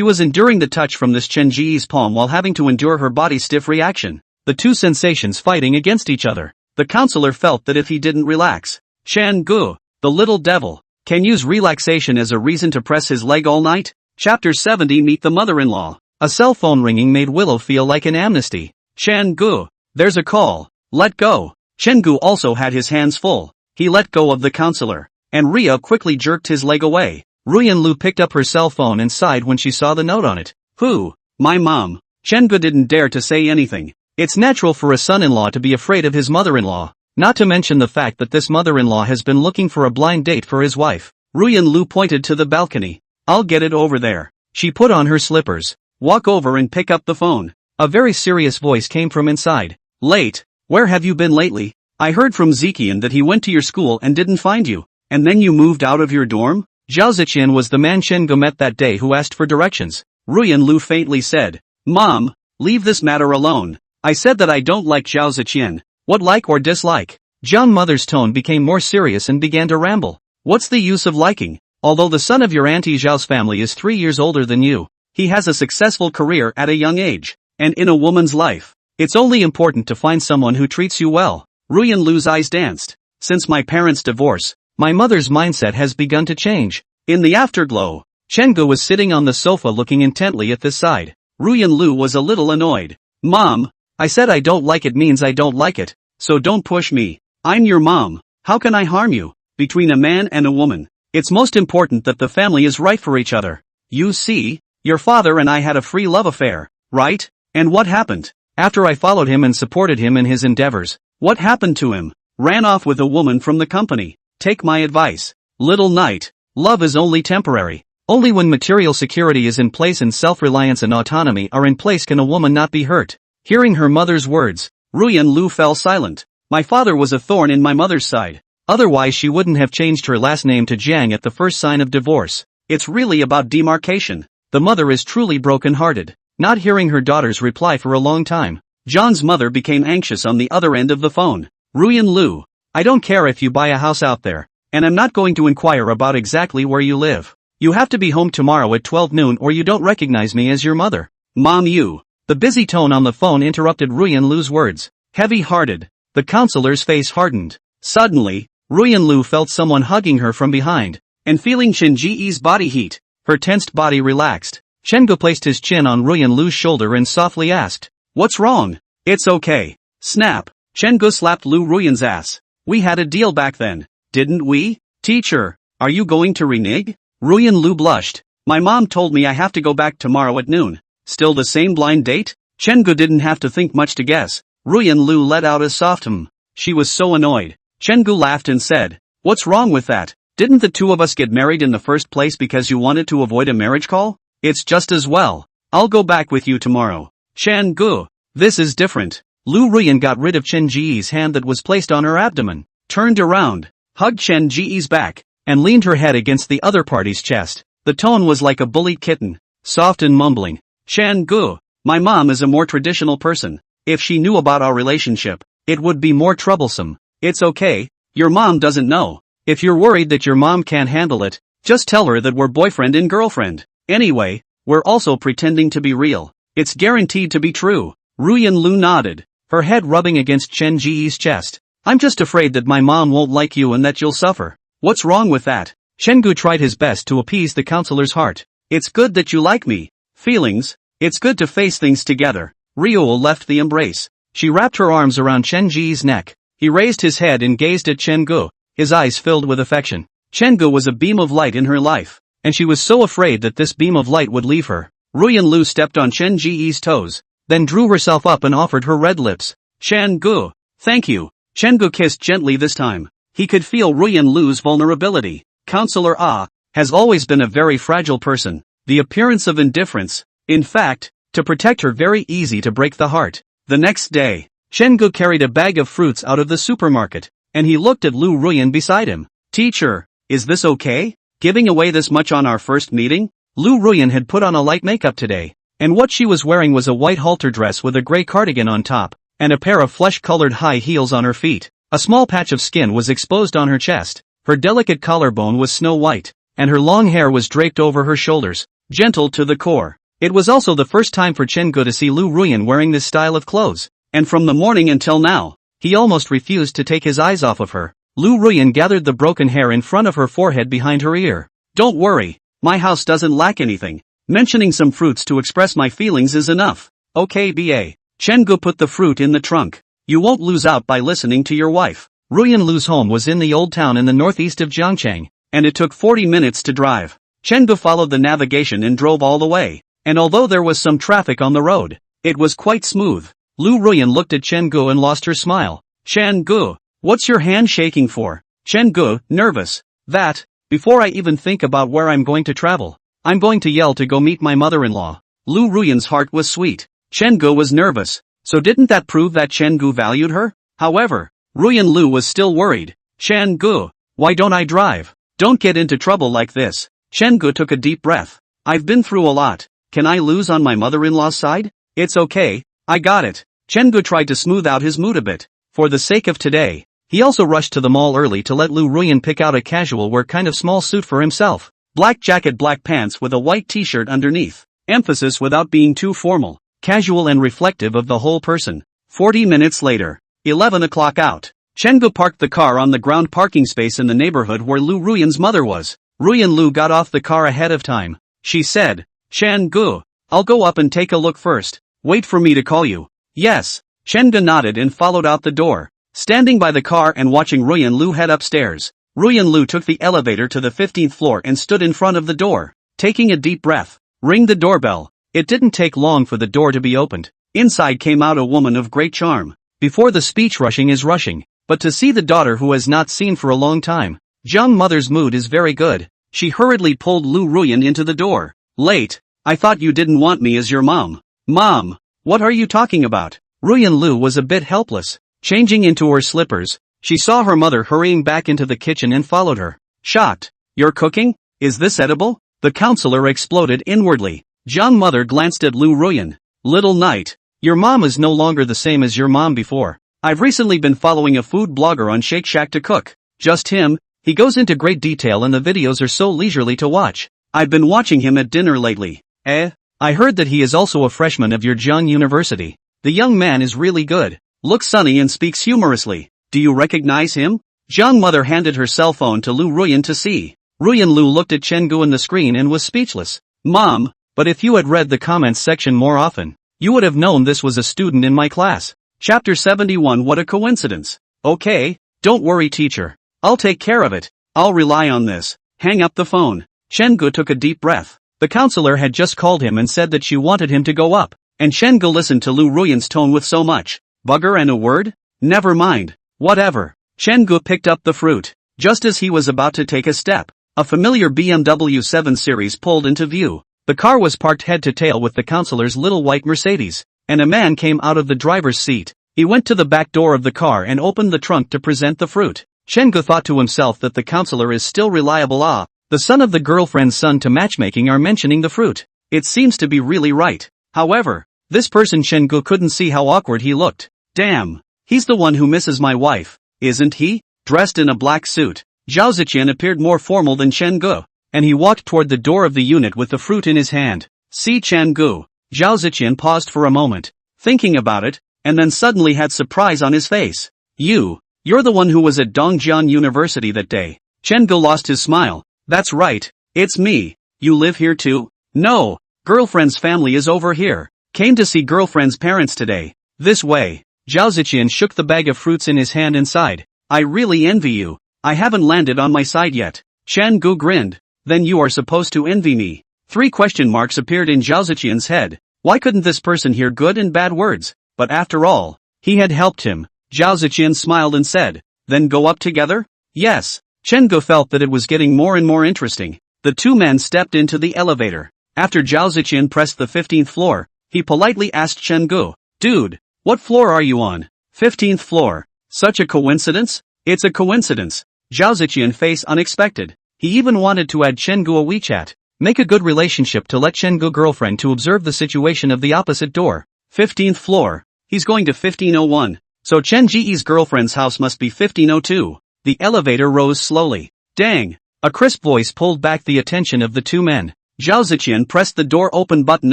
was enduring the touch from this Chen Ji's palm while having to endure her body's stiff reaction, the two sensations fighting against each other. The counselor felt that if he didn't relax, Chen Gu, the little devil, can use relaxation as a reason to press his leg all night. Chapter 70 Meet the Mother-in-Law. A cell phone ringing made Willow feel like an amnesty. Chen Gu, there's a call. Let go. Chen Gu also had his hands full. He let go of the counselor, and Ria quickly jerked his leg away. Ruyan Lu picked up her cell phone and sighed when she saw the note on it. Who? My mom. Chen Gu didn't dare to say anything. It's natural for a son-in-law to be afraid of his mother-in-law, not to mention the fact that this mother-in-law has been looking for a blind date for his wife. Ruyan Lu pointed to the balcony. I'll get it over there. She put on her slippers. Walk over and pick up the phone. A very serious voice came from inside. Late. Where have you been lately? I heard from Zikian that he went to your school and didn't find you. And then you moved out of your dorm? Zhao Ziqian was the man Chen Gu met that day who asked for directions. Ruyan Lu faintly said. Mom, leave this matter alone. I said that I don't like Zhao Ziqian. What like or dislike? Zhang Mother's tone became more serious and began to ramble. What's the use of liking? Although the son of your auntie Zhao's family is 3 years older than you, he has a successful career at a young age, and in a woman's life, it's only important to find someone who treats you well. Ruyan Lu's eyes danced. Since my parents' divorce, my mother's mindset has begun to change. In the afterglow, Chen Gu was sitting on the sofa looking intently at this side. Ruyan Lu was a little annoyed. Mom, I said I don't like it means I don't like it, so don't push me. I'm your mom. How can I harm you? Between a man and a woman, it's most important that the family is right for each other. You see, your father and I had a free love affair, right? And what happened? After I followed him and supported him in his endeavors, what happened to him? Ran off with a woman from the company. Take my advice. Little Knight, love is only temporary. Only when material security is in place and self-reliance and autonomy are in place can a woman not be hurt. Hearing her mother's words, Ruyan Lu fell silent. My father was a thorn in my mother's side. Otherwise she wouldn't have changed her last name to Jiang at the first sign of divorce. It's really about demarcation. The mother is truly broken-hearted. Not hearing her daughter's reply for a long time, John's mother became anxious on the other end of the phone. Ruyan Lu, I don't care if you buy a house out there, and I'm not going to inquire about exactly where you live. You have to be home tomorrow at 12 noon or you don't recognize me as your mother. Mom, you. The busy tone on the phone interrupted Ruyan Lu's words. Heavy-hearted, the counselor's face hardened. Suddenly, Ruyan Lu felt someone hugging her from behind, and feeling Chen Ji's body heat, her tensed body relaxed. Chen Gu placed his chin on Ruyan Lu's shoulder and softly asked, What's wrong? It's okay. Snap. Chen Gu slapped Lu Ruyan's ass. We had a deal back then, didn't we? Teacher, are you going to renege? Ruyan Lu blushed. My mom told me I have to go back tomorrow at noon. Still the same blind date? Chen Gu didn't have to think much to guess. Ruyan Lu let out a soft She was so annoyed. Chen Gu laughed and said, What's wrong with that? Didn't the two of us get married in the first place because you wanted to avoid a marriage call? It's just as well. I'll go back with you tomorrow. Chen Gu, this is different. Lu Ruyan got rid of Chen Ji's hand that was placed on her abdomen, turned around, hugged Chen Ji's back, and leaned her head against the other party's chest. The tone was like a bullied kitten, soft and mumbling. Chen-gu, my mom is a more traditional person. If she knew about our relationship, it would be more troublesome. It's okay, your mom doesn't know. If you're worried that your mom can't handle it, just tell her that we're boyfriend and girlfriend. Anyway, we're also pretending to be real. It's guaranteed to be true. Ruyan Lu nodded, her head rubbing against Chen Ji's chest. I'm just afraid that my mom won't like you and that you'll suffer. What's wrong with that? Chen-gu tried his best to appease the counselor's heart. It's good that you like me. Feelings, it's good to face things together. Ryul left the embrace. She wrapped her arms around Chen Ji's neck. He raised his head and gazed at Chen-gu, his eyes filled with affection. Chen-gu was a beam of light in her life, and she was so afraid that this beam of light would leave her. Ruyan Lu stepped on Chen Ji's toes, then drew herself up and offered her red lips. Chen-gu, thank you. Chen-gu kissed gently this time. He could feel Ruyan Lu's vulnerability. Counselor Ah has always been a very fragile person, the appearance of indifference, in fact, to protect her very easy to break the heart. The next day, Chen-gu carried a bag of fruits out of the supermarket, and he looked at Lu Ruyan beside him. Teacher, is this okay? Giving away this much on our first meeting? Lu Ruyan had put on a light makeup today, and what she was wearing was a white halter dress with a gray cardigan on top, and a pair of flesh-colored high heels on her feet. A small patch of skin was exposed on her chest. Her delicate collarbone was snow white, and her long hair was draped over her shoulders, gentle to the core. It was also the first time for Chen-gu to see Lu Ruyan wearing this style of clothes, and from the morning until now, he almost refused to take his eyes off of her. Lu Ruyan gathered the broken hair in front of her forehead behind her ear. Don't worry, my house doesn't lack anything. Mentioning some fruits to express my feelings is enough. Okay ba. Chen-gu put the fruit in the trunk. You won't lose out by listening to your wife. Ruyan Lu's home was in the old town in the northeast of Jiangchang, and it took 40 minutes to drive. Chen-gu followed the navigation and drove all the way, and although there was some traffic on the road, it was quite smooth. Lu Ruyan looked at Chen-gu and lost her smile. Chen-gu, what's your hand shaking for? Chen-gu, nervous. That, before I even think about where I'm going to travel, I'm going to yell to go meet my mother-in-law. Lu Ruyan's heart was sweet. Chen-gu was nervous, so didn't that prove that Chen-gu valued her? However, Ruyan Lu was still worried. Chen-gu, why don't I drive? Don't get into trouble like this. Chen-gu took a deep breath. I've been through a lot. Can I lose on my mother-in-law's side? It's okay, I got it. Chen-gu tried to smooth out his mood a bit. For the sake of today, he also rushed to the mall early to let Lu Ruyan pick out a casual wear kind of small suit for himself. Black jacket, black pants with a white t-shirt underneath. Emphasis without being too formal. Casual and reflective of the whole person. 40 minutes later. 11 o'clock out. Chen-gu parked the car on the ground parking space in the neighborhood where Lu Ruyan's mother was. Ruyan Lu got off the car ahead of time. She said, Chen-gu, I'll go up and take a look first. Wait for me to call you. Yes. Chen-gu nodded and followed out the door. Standing by the car and watching Ruyan Lu head upstairs, Ruyan Lu took the elevator to the 15th floor and stood in front of the door. Taking a deep breath, ring the doorbell. It didn't take long for the door to be opened. Inside came out a woman of great charm. Before the speech rushing is rushing, but to see the daughter who has not seen for a long time. Jiang mother's mood is very good. She hurriedly pulled Lu Ruyan into the door. Late, I thought you didn't want me as your mom. Mom, what are you talking about? Ruyan Lu was a bit helpless. Changing into her slippers, she saw her mother hurrying back into the kitchen and followed her. Shocked, you're cooking? Is this edible? The counselor exploded inwardly. Jiang mother glanced at Lu Ruyan. Little Knight, your mom is no longer the same as your mom before. I've recently been following a food blogger on Shake Shack to cook. Just him, he goes into great detail and the videos are so leisurely to watch. I've been watching him at dinner lately. I heard that he is also a freshman of your Jiang University. The young man is really good, looks sunny and speaks humorously. Do you recognize him? Jiang mother handed her cell phone to Lu Ruyan to see. Ruyan Lu looked at Chen-gu on the screen and was speechless. Mom, but if you had read the comments section more often, you would have known this was a student in my class. Chapter 71. What a coincidence. Okay, don't worry teacher. I'll take care of it. I'll rely on this. Hang up the phone. Chen-gu took a deep breath. The counselor had just called him and said that she wanted him to go up, and Chen-gu listened to Lu Ruyan's tone with so much bugger and a word? Never mind. Whatever. Chen-gu picked up the fruit. Just as he was about to take a step, a familiar BMW 7 Series pulled into view. The car was parked head to tail with the counselor's little white Mercedes, and a man came out of the driver's seat. He went to the back door of the car and opened the trunk to present the fruit. Chen Gu thought to himself that the counselor is still reliable. The son of the girlfriend's son to matchmaking are mentioning the fruit. It seems to be really right. However, this person Chen Gu couldn't see how awkward he looked. Damn. He's the one who misses my wife, isn't he? Dressed in a black suit, Zhao Ziqian appeared more formal than Chen Gu, and he walked toward the door of the unit with the fruit in his hand. See Chen Gu. Zhao Ziqian paused for a moment, thinking about it, and then suddenly had surprise on his face. You're the one who was at Dongjian University that day. Chen Gu lost his smile. That's right, it's me. You live here too? No, girlfriend's family is over here. Came to see girlfriend's parents today. This way. Zhao Ziqian shook the bag of fruits in his hand and sighed. I really envy you. I haven't landed on my side yet. Chen Gu grinned. Then you are supposed to envy me. 3 question marks appeared in Zhao Ziqian's head. Why couldn't this person hear good and bad words? But after all, he had helped him. Zhao Ziqian smiled and said, then go up together? Yes. Chen Gu felt that it was getting more and more interesting. The 2 men stepped into the elevator. After Zhao Ziqian pressed the 15th floor, he politely asked Chen Gu, dude, what floor are you on? 15th floor. Such a coincidence? It's a coincidence. Zhao Ziqian face unexpected. He even wanted to add Chen Gu a WeChat. Make a good relationship to let Chen Gu girlfriend to observe the situation of the opposite door. 15th floor. He's going to 1501. So Chen Ji's girlfriend's house must be 1502. The elevator rose slowly. Dang. A crisp voice pulled back the attention of the 2 men. Zhao Ziqian pressed the door open button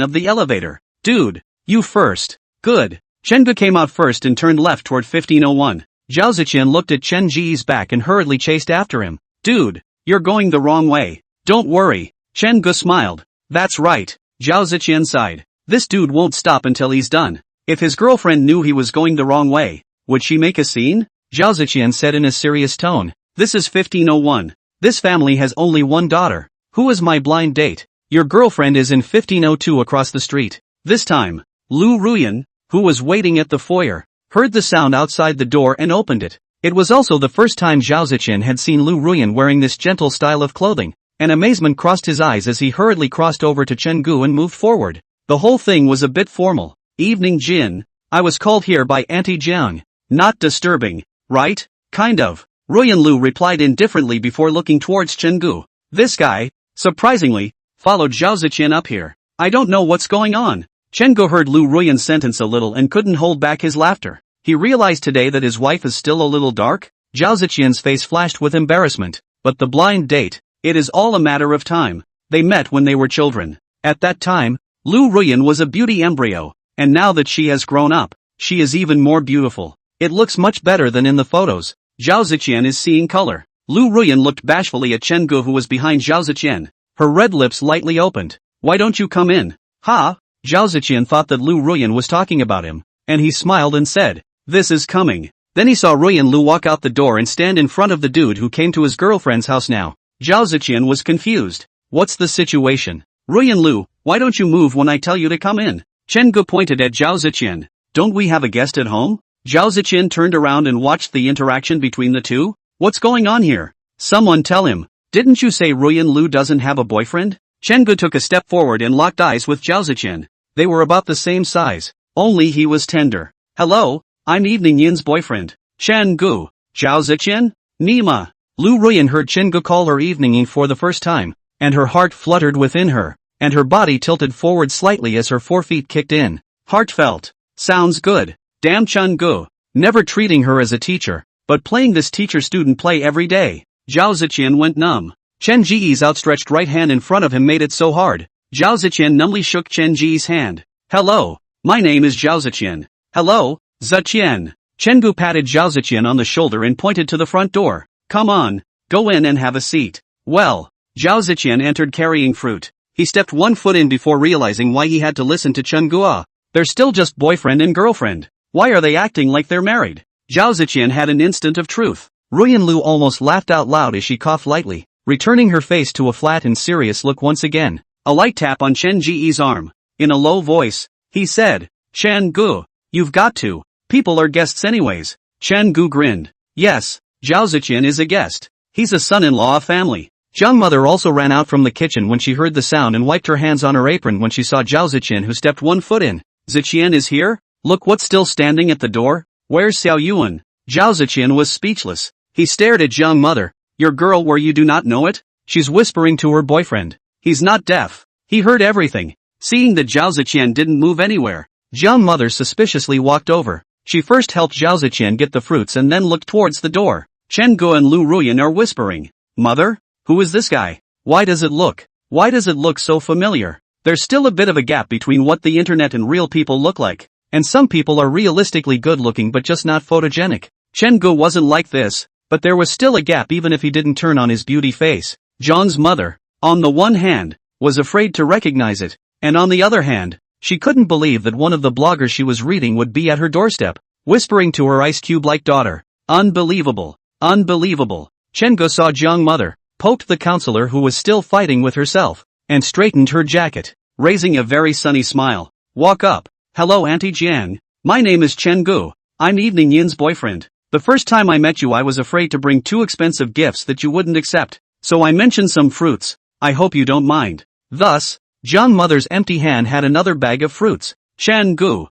of the elevator. Dude, you first. Good. Chen Gu came out first and turned left toward 1501. Zhao Ziqian looked at Chen Ji's back and hurriedly chased after him. Dude, you're going the wrong way. Don't worry. Chen Gu smiled. That's right. Zhao Ziqian sighed. This dude won't stop until he's done. If his girlfriend knew he was going the wrong way, would she make a scene? Zhao Ziqian said in a serious tone. This is 1501. This family has only one daughter. Who is my blind date? Your girlfriend is in 1502 across the street. This time, Lu Ruyan, who was waiting at the foyer, heard the sound outside the door and opened it. It was also the first time Zhao Ziqian had seen Lu Ruyan wearing this gentle style of clothing, and amazement crossed his eyes as he hurriedly crossed over to Chen Gu and moved forward. The whole thing was a bit formal. Evening Jin. I was called here by Auntie Jiang. Not disturbing, right? Kind of. Ruyan Lu replied indifferently before looking towards Chen Gu. This guy, surprisingly, followed Zhao Ziqian up here. I don't know what's going on. Chen Gu heard Lu Ruyan's sentence a little and couldn't hold back his laughter. He realized today that his wife is still a little dark. Zhao Ziqian's face flashed with embarrassment. But the blind date, it is all a matter of time. They met when they were children. At that time, Lu Ruyan was a beauty embryo. And now that she has grown up, she is even more beautiful. It looks much better than in the photos. Zhao Ziqian is seeing color. Lu Ruyan looked bashfully at Chen Gu who was behind Zhao Ziqian. Her red lips lightly opened. Why don't you come in? Ha? Zhao Ziqian thought that Lu Ruyan was talking about him, and he smiled and said, this is coming. Then he saw Ruyan Lu walk out the door and stand in front of the dude who came to his girlfriend's house now. Zhao Ziqian was confused. What's the situation? Ruyan Lu, why don't you move when I tell you to come in? Chen Gu pointed at Zhao Ziqian. Don't we have a guest at home? Zhao Ziqian turned around and watched the interaction between the two. What's going on here? Someone tell him. Didn't you say Ruyan Lu doesn't have a boyfriend? Chen Gu took a step forward and locked eyes with Zhao Ziqian. They were about the same size. Only he was tender. Hello, I'm Evening Yin's boyfriend. Chen Gu. Zhao Ziqian? Nima. Lu Ruyan heard Chen Gu call her Evening Yin for the first time, and her heart fluttered within her, and her body tilted forward slightly as her forefeet kicked in. Heartfelt. Sounds good. Damn Chen Gu. Never treating her as a teacher, but playing this teacher-student play every day. Zhao Ziqian went numb. Chen Ji's outstretched right hand in front of him made it so hard. Zhao Ziqian numbly shook Chen Ji's hand. Hello. My name is Zhao Ziqian. Hello, Ziqian. Chen Gu patted Zhao Ziqian on the shoulder and pointed to the front door. Come on, go in and have a seat. Well, Zhao Ziqian entered carrying fruit. He stepped one foot in before realizing why he had to listen to Chen Gu. They're still just boyfriend and girlfriend. Why are they acting like they're married? Zhao Ziqian had an instant of truth. Ruyan Lu almost laughed out loud as she coughed lightly, returning her face to a flat and serious look once again. A light tap on Chen Ji's arm. In a low voice, he said, Chen Gu, you've got to. People are guests anyways. Chen Gu grinned. Yes, Zhao Ziqian is a guest. He's a son-in-law of family. Zhang mother also ran out from the kitchen when she heard the sound and wiped her hands on her apron when she saw Zhao Ziqian who stepped one foot in. Ziqian is here? Look what's still standing at the door. Where's Xiao Yuan? Zhao Ziqian was speechless. He stared at young mother. Your girl where you do not know it? She's whispering to her boyfriend. He's not deaf. He heard everything. Seeing that Zhao Ziqian didn't move anywhere, young mother suspiciously walked over. She first helped Zhao Ziqian get the fruits and then looked towards the door. Chen Gu and Lu Ruyan are whispering. Mother? Who is this guy? Why does it look so familiar? There's still a bit of a gap between what the internet and real people look like. And some people are realistically good looking but just not photogenic. Chen Gu wasn't like this, but there was still a gap even if he didn't turn on his beauty face. Zhang's mother, on the one hand, was afraid to recognize it, and on the other hand, she couldn't believe that one of the bloggers she was reading would be at her doorstep, whispering to her ice cube-like daughter. Unbelievable. Unbelievable. Chen Gu saw Zhang mother, poked the counselor who was still fighting with herself, and straightened her jacket, raising a very sunny smile. Walk up. Hello Auntie Jiang. My name is Chen Gu. I'm Evening Yin's boyfriend. The first time I met you I was afraid to bring too expensive gifts that you wouldn't accept, so I mentioned some fruits. I hope you don't mind. Thus, Zhang mother's empty hand had another bag of fruits. Chen Gu.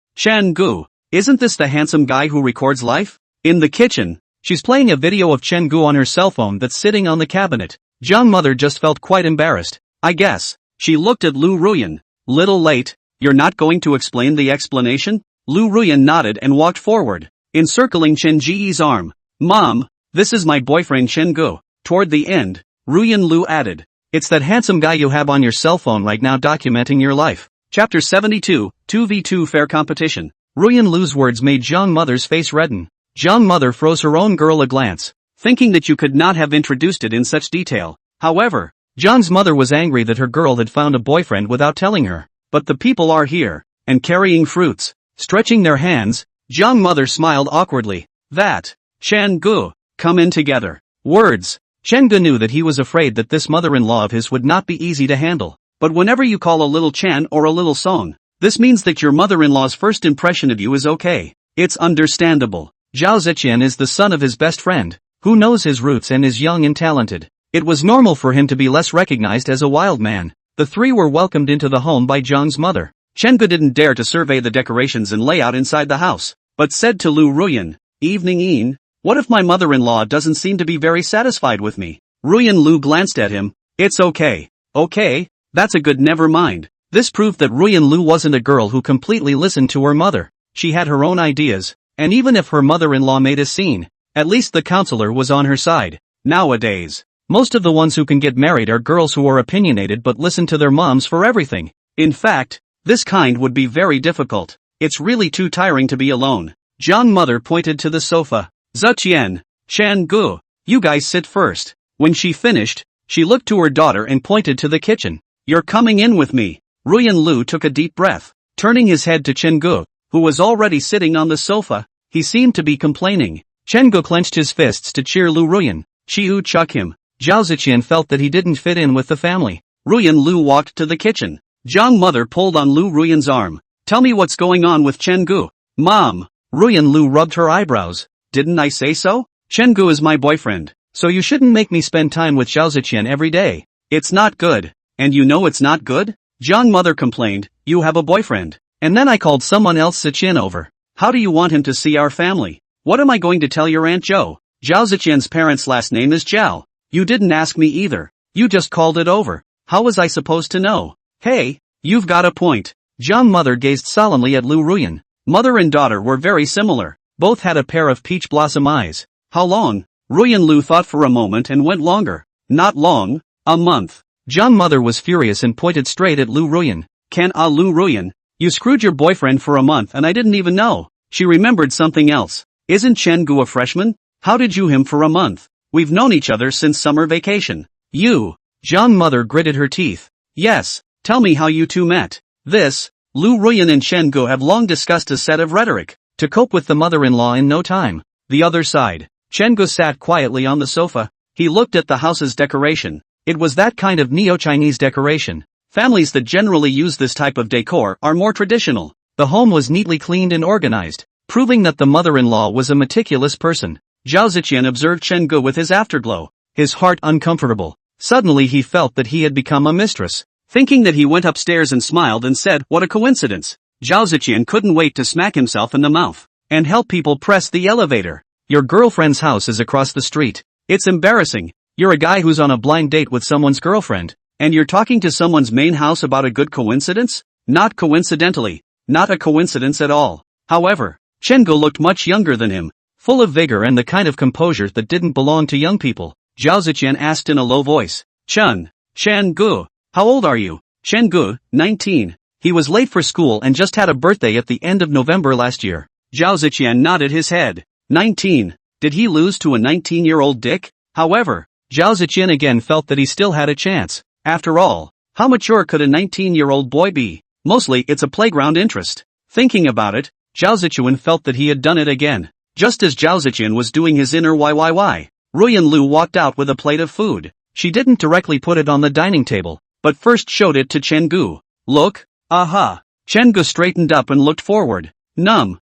Isn't this the handsome guy who records life? In the kitchen, she's playing a video of Chen Gu on her cell phone that's sitting on the cabinet. Zhang mother just felt quite embarrassed, I guess. She looked at Lu Ruyan. Little late. You're not going to explain the explanation? Lu Ruyan nodded and walked forward, encircling Chen Ji's arm. Mom, this is my boyfriend Chen Gu. Toward the end, Ruyan Lu added. It's that handsome guy you have on your cell phone right now documenting your life. Chapter 72, 2v2 Fair Competition. Ruyan Lu's words made Zhang mother's face redden. Zhang mother froze her own girl a glance, thinking that you could not have introduced it in such detail. However, Zhang's mother was angry that her girl had found a boyfriend without telling her. But the people are here, and carrying fruits, stretching their hands. Zhang mother smiled awkwardly. That, Chen Gu, come in together. Words. Chen Gu knew that he was afraid that this mother-in-law of his would not be easy to handle. But whenever you call a little Chan or a little Song, this means that your mother-in-law's first impression of you is okay. It's understandable. Zhao Ziqian is the son of his best friend, who knows his roots and is young and talented. It was normal for him to be less recognized as a wild man. The three were welcomed into the home by Zhang's mother. Chen Gu didn't dare to survey the decorations and layout inside the house, but said to Lu Ruyan, Evening Yin, what if my mother-in-law doesn't seem to be very satisfied with me? Ruyan Lu glanced at him. It's okay. Okay, that's a good never mind. This proved that Ruyan Lu wasn't a girl who completely listened to her mother. She had her own ideas, and even if her mother-in-law made a scene, at least the counselor was on her side. Nowadays, most of the ones who can get married are girls who are opinionated but listen to their moms for everything. In fact, this kind would be very difficult. It's really too tiring to be alone. Zhang mother pointed to the sofa. Ziqian, Chen Gu, you guys sit first. When she finished, she looked to her daughter and pointed to the kitchen. You're coming in with me. Ruyan Lu took a deep breath. Turning his head to Chen Gu, who was already sitting on the sofa, he seemed to be complaining. Chen Gu clenched his fists to cheer Lu Ruyan. Chiu chuck him. Zhao Ziqian felt that he didn't fit in with the family. Ruyan Lu walked to the kitchen. Zhang mother pulled on Lu Ruyan's arm. Tell me what's going on with Chen Gu. Mom. Ruyan Lu rubbed her eyebrows. Didn't I say so? Chen Gu is my boyfriend, so you shouldn't make me spend time with Zhao Ziqian every day. It's not good. And you know it's not good? Zhang mother complained. You have a boyfriend. And then I called someone else Ziqian over. How do you want him to see our family? What am I going to tell your Aunt Zhou? Zhao Ziqian's parents' last name is Zhao. You didn't ask me either. You just called it over. How was I supposed to know? Hey, you've got a point. Zhang mother gazed solemnly at Lu Ruyan. Mother and daughter were very similar. Both had a pair of peach blossom eyes. How long? Ruyan Lu thought for a moment and went longer. Not long. A month. Zhang mother was furious and pointed straight at Lu Ruyan. Lu Ruyan, you screwed your boyfriend for a month and I didn't even know. She remembered something else. Isn't Chen Gu a freshman? How did you him for a month? We've known each other since summer vacation. You. Zhang mother gritted her teeth. Yes, tell me how you two met. This, Lu Ruyan and Chen Gu have long discussed a set of rhetoric, to cope with the mother-in-law in no time. The other side. Chen Gu sat quietly on the sofa. He looked at the house's decoration. It was that kind of neo-Chinese decoration. Families that generally use this type of decor are more traditional. The home was neatly cleaned and organized, proving that the mother-in-law was a meticulous person. Zhao Ziqian observed Chen Gu with his afterglow, his heart uncomfortable. Suddenly he felt that he had become a mistress. Thinking that he went upstairs and smiled and said, what a coincidence. Zhao Ziqian couldn't wait to smack himself in the mouth and help people press the elevator. Your girlfriend's house is across the street. It's embarrassing. You're a guy who's on a blind date with someone's girlfriend, and you're talking to someone's main house about a good coincidence? Not coincidentally. Not a coincidence at all. However, Chen-gu looked much younger than him, full of vigor and the kind of composure that didn't belong to young people. Zhao Ziqian asked in a low voice. Chen-gu, how old are you? Chen-gu, 19. He was late for school and just had a birthday at the end of November last year. Zhao Ziqian nodded his head. 19. Did he lose to a 19-year-old dick? However, Zhao Ziqian again felt that he still had a chance. After all, how mature could a 19-year-old boy be? Mostly it's a playground interest. Thinking about it, Zhao Ziqian felt that he had done it again. Just as Zhao Ziqian was doing his inner YYY, Ruyan Lu walked out with a plate of food. She didn't directly put it on the dining table, but first showed it to Chen-gu. Look, aha. Chen-gu straightened up and looked forward.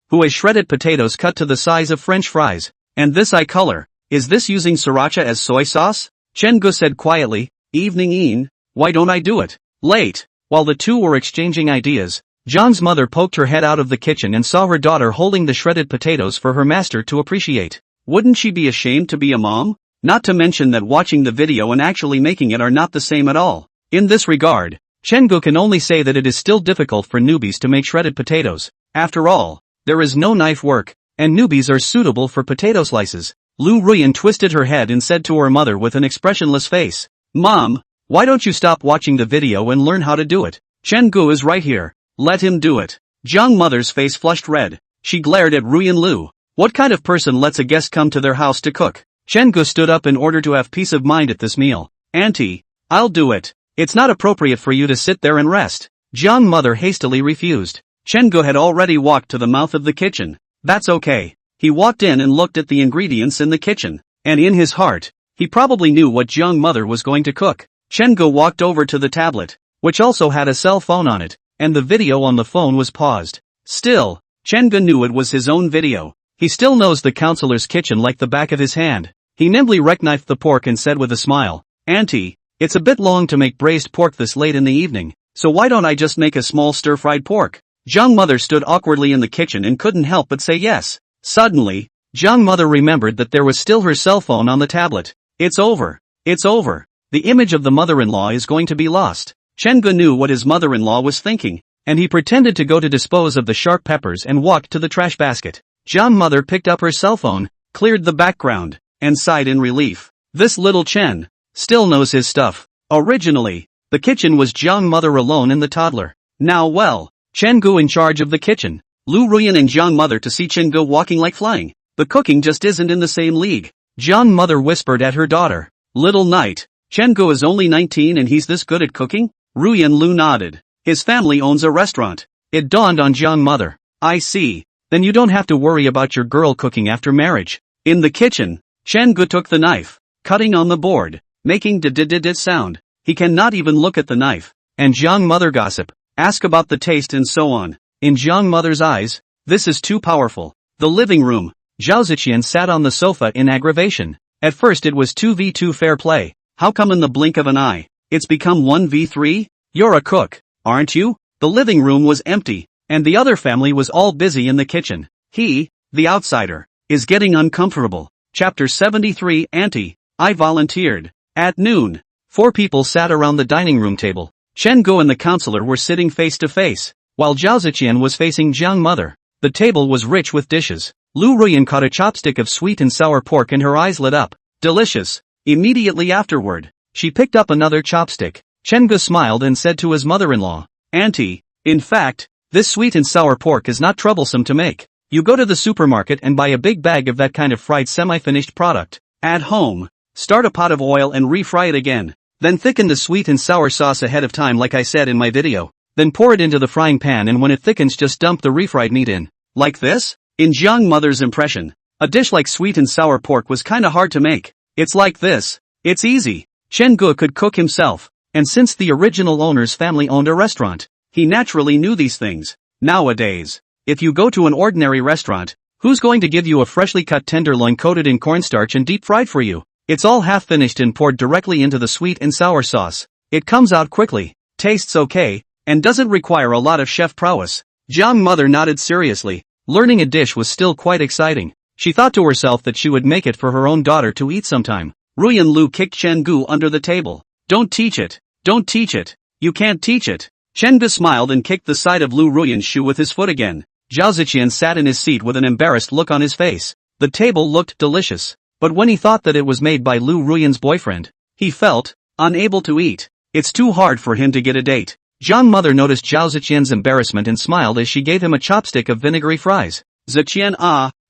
Who has shredded potatoes cut to the size of French fries. And this eye color, is this using sriracha as soy sauce? Chen-gu said quietly. Evening, why don't I do it? Late. While the two were exchanging ideas, Zhang's mother poked her head out of the kitchen and saw her daughter holding the shredded potatoes for her master to appreciate. Wouldn't she be ashamed to be a mom? Not to mention that watching the video and actually making it are not the same at all. In this regard, Chen-gu can only say that it is still difficult for newbies to make shredded potatoes. After all, there is no knife work, and newbies are suitable for potato slices. Lu Ruyan twisted her head and said to her mother with an expressionless face, Mom, why don't you stop watching the video and learn how to do it? Chen-gu is right here. Let him do it. Zhang mother's face flushed red. She glared at Ruyan Lu. What kind of person lets a guest come to their house to cook? Chen-gu stood up in order to have peace of mind at this meal. Auntie, I'll do it. It's not appropriate for you to sit there and rest. Zhang mother hastily refused. Chen-gu had already walked to the mouth of the kitchen. That's okay. He walked in and looked at the ingredients in the kitchen. And in his heart, he probably knew what Zhang mother was going to cook. Chen-gu walked over to the tablet, which also had a cell phone on it, and the video on the phone was paused. Still, Chen-gu knew it was his own video. He still knows the counselor's kitchen like the back of his hand. He nimbly reckknifed the pork and said with a smile, Auntie, it's a bit long to make braised pork this late in the evening, so why don't I just make a small stir-fried pork? Zhang mother stood awkwardly in the kitchen and couldn't help but say yes. Suddenly, Zhang mother remembered that there was still her cell phone on the tablet. It's over. It's over. The image of the mother-in-law is going to be lost. Chen-gu knew what his mother-in-law was thinking, and he pretended to go to dispose of the sharp peppers and walked to the trash basket. Zhang mother picked up her cell phone, cleared the background, and sighed in relief. This little Chen still knows his stuff. Originally, the kitchen was Zhang mother alone and the toddler. Now well, Chen-gu in charge of the kitchen. Lu Ruyan and Zhang mother to see Chen-gu walking like flying. The cooking just isn't in the same league. Zhang mother whispered at her daughter. Little knight, Chen-gu is only 19 and he's this good at cooking? Ruyan Lu nodded. His family owns a restaurant. It dawned on Zhang mother. I see. Then you don't have to worry about your girl cooking after marriage. In the kitchen, Chen-gu took the knife, cutting on the board, making d-d-d-d sound. He cannot even look at the knife. And Zhang mother gossip, ask about the taste and so on. In Zhang mother's eyes, this is too powerful. The living room. Zhao Ziqian sat on the sofa in aggravation. At first it was 2v2 fair play. How come in the blink of an eye, it's become 1v3? You're a cook, aren't you? The living room was empty, and the other family was all busy in the kitchen. He, the outsider, is getting uncomfortable. Chapter 73 Auntie, I volunteered. At noon, 4 people sat around the dining room table. Chen-gu and the counselor were sitting face to face, while Zhao Ziqian was facing Zhang mother. The table was rich with dishes. Lu Ruyan caught a chopstick of sweet and sour pork and her eyes lit up. Delicious. Immediately afterward, she picked up another chopstick. Chen-gu smiled and said to his mother-in-law, Auntie, in fact, this sweet and sour pork is not troublesome to make. You go to the supermarket and buy a big bag of that kind of fried semi-finished product. At home, start a pot of oil and refry it again. Then thicken the sweet and sour sauce ahead of time like I said in my video. Then pour it into the frying pan and when it thickens just dump the refried meat in. Like this? In Zhang mother's impression, a dish like sweet and sour pork was kinda hard to make. It's like this. It's easy. Chen-gu could cook himself, and since the original owner's family owned a restaurant, he naturally knew these things. Nowadays, if you go to an ordinary restaurant, who's going to give you a freshly cut tenderloin coated in cornstarch and deep fried for you? It's all half finished and poured directly into the sweet and sour sauce. It comes out quickly, tastes okay, and doesn't require a lot of chef prowess. Zhang mother nodded seriously. Learning a dish was still quite exciting. She thought to herself that she would make it for her own daughter to eat sometime. Ruyan Lu kicked Chen Gu under the table. Don't teach it. Don't teach it. You can't teach it. Chen Gu smiled and kicked the side of Lu Ruyan's shoe with his foot again. Zhao Ziqian sat in his seat with an embarrassed look on his face. The table looked delicious, but when he thought that it was made by Lu Ruyan's boyfriend, he felt unable to eat. It's too hard for him to get a date. Zhang mother noticed Zhao Ziqian's embarrassment and smiled as she gave him a chopstick of vinegary fries. Ziqian,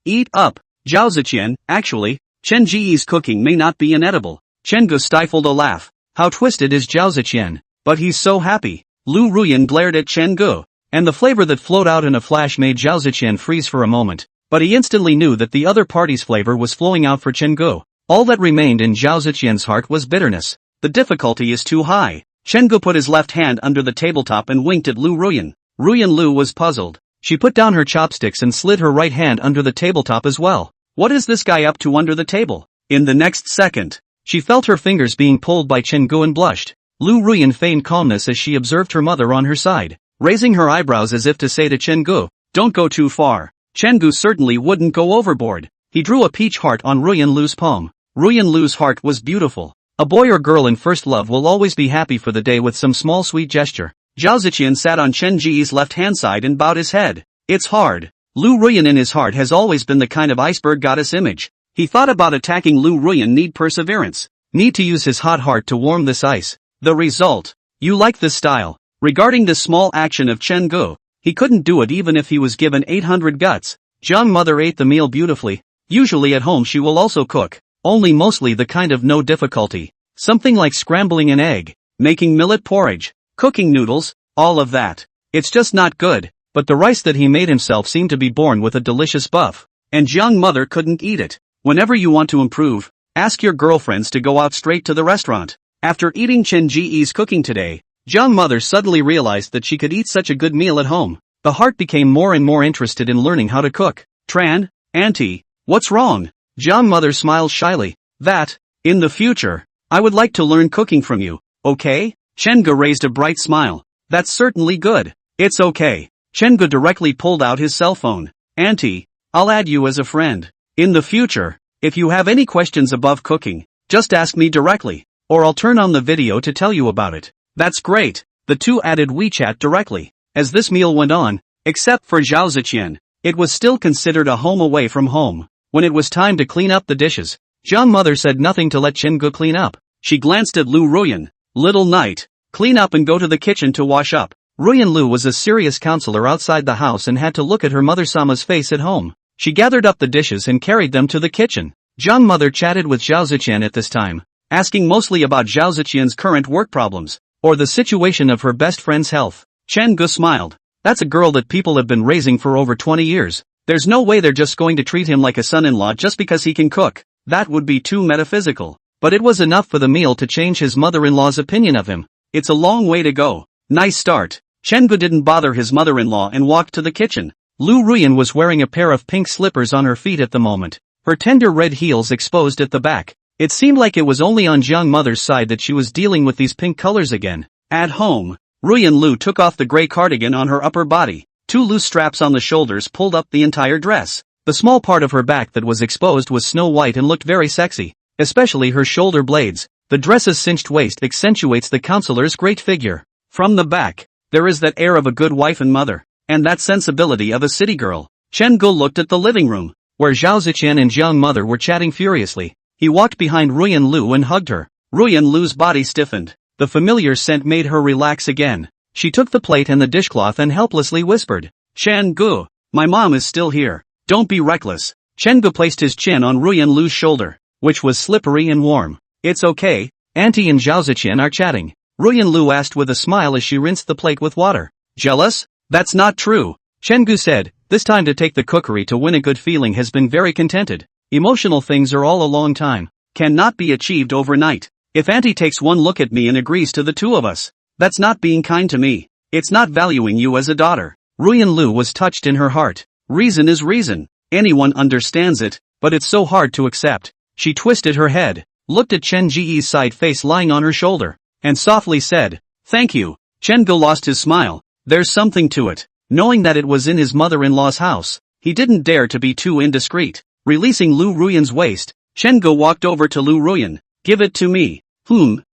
eat up. Zhao Ziqian, actually, Chen Ji's cooking may not be inedible. Chen Gu stifled a laugh. How twisted is Zhao Ziqian? But he's so happy. Lu Ruyan glared at Chen Gu, and the flavor that flowed out in a flash made Zhao Ziqian freeze for a moment. But he instantly knew that the other party's flavor was flowing out for Chen Gu. All that remained in Zhao Ziqian's heart was bitterness. The difficulty is too high. Chen Gu put his left hand under the tabletop and winked at Lu Ruyan. Ruyan Lu was puzzled. She put down her chopsticks and slid her right hand under the tabletop as well. What is this guy up to under the table? In the next second, she felt her fingers being pulled by Chen Gu and blushed. Lu Ruyan feigned calmness as she observed her mother on her side, raising her eyebrows as if to say to Chen Gu, "Don't go too far." Chen Gu certainly wouldn't go overboard. He drew a peach heart on Ruyan Lu's palm. Ruyan Lu's heart was beautiful. A boy or girl in first love will always be happy for the day with some small sweet gesture. Zhao Ziqian sat on Chen Ji's left-hand side and bowed his head. It's hard. Lu Ruyan in his heart has always been the kind of iceberg goddess image. He thought about attacking Lu Ruyan need perseverance. Need to use his hot heart to warm this ice. The result. You like this style. Regarding this small action of Chen Gu, he couldn't do it even if he was given 800 guts. Zhang mother ate the meal beautifully. Usually at home she will also cook. Only mostly the kind of no difficulty. Something like scrambling an egg, making millet porridge, cooking noodles, all of that. It's just not good, but the rice that he made himself seemed to be born with a delicious buff. And Zhang mother couldn't eat it. Whenever you want to improve, ask your girlfriends to go out straight to the restaurant. After eating Chen Ji's cooking today, Zhang mother suddenly realized that she could eat such a good meal at home. The heart became more and more interested in learning how to cook. Tran, auntie, what's wrong? Zhang mother smiled shyly. That, in the future, I would like to learn cooking from you, okay? Chen Gu raised a bright smile. That's certainly good. It's okay. Chen Gu directly pulled out his cell phone. Auntie, I'll add you as a friend. In the future, if you have any questions above cooking, just ask me directly, or I'll turn on the video to tell you about it. That's great. The two added WeChat directly. As this meal went on, except for Zhao Ziqian, it was still considered a home away from home. When it was time to clean up the dishes, Zhang mother said nothing to let Chen Gu clean up. She glanced at Lu Ruyan. Little knight, clean up and go to the kitchen to wash up. Ruyan Lu was a serious counselor outside the house and had to look at her mother Sama's face at home. She gathered up the dishes and carried them to the kitchen. Zhang mother chatted with Zhao Ziqian at this time, asking mostly about Zhao Ziqian's current work problems, or the situation of her best friend's health. Chen Gu smiled. That's a girl that people have been raising for over 20 years. There's no way they're just going to treat him like a son-in-law just because he can cook. That would be too metaphysical. But it was enough for the meal to change his mother-in-law's opinion of him. It's a long way to go. Nice start. Chen Gu didn't bother his mother-in-law and walked to the kitchen. Lu Ruyan was wearing a pair of pink slippers on her feet at the moment, her tender red heels exposed at the back. It seemed like it was only on Zhang mother's side that she was dealing with these pink colors again. At home, Ruyan Lu took off the gray cardigan on her upper body. Two loose straps on the shoulders pulled up the entire dress. The small part of her back that was exposed was snow white and looked very sexy, especially her shoulder blades. The dress's cinched waist accentuates the counselor's great figure. From the back, there is that air of a good wife and mother, and that sensibility of a city girl. Chen Gu looked at the living room, where Zhao Ziqian and Zhang mother were chatting furiously. He walked behind Ruyan Lu and hugged her. Ruyan Lu's body stiffened. The familiar scent made her relax again. She took the plate and the dishcloth and helplessly whispered, Chen Gu, my mom is still here. Don't be reckless. Chen Gu placed his chin on Ruyan Lu's shoulder, which was slippery and warm. It's okay, Auntie and Zhao Ziqian are chatting. Ruyan Lu asked with a smile as she rinsed the plate with water. Jealous? That's not true. Chen Gu said, this time to take the cookery to win a good feeling has been very contented. Emotional things are all a long time. Cannot be achieved overnight. If Auntie takes one look at me and agrees to the two of us, that's not being kind to me. It's not valuing you as a daughter. Ruyan Lu was touched in her heart. Reason is reason. Anyone understands it, but it's so hard to accept. She twisted her head, looked at Chen Ji's side face lying on her shoulder, and softly said, thank you. Chen Gu lost his smile. There's something to it. Knowing that it was in his mother-in-law's house, he didn't dare to be too indiscreet. Releasing Lu Ruyan's waist, Chengu walked over to Lu Ruyan. Give it to me.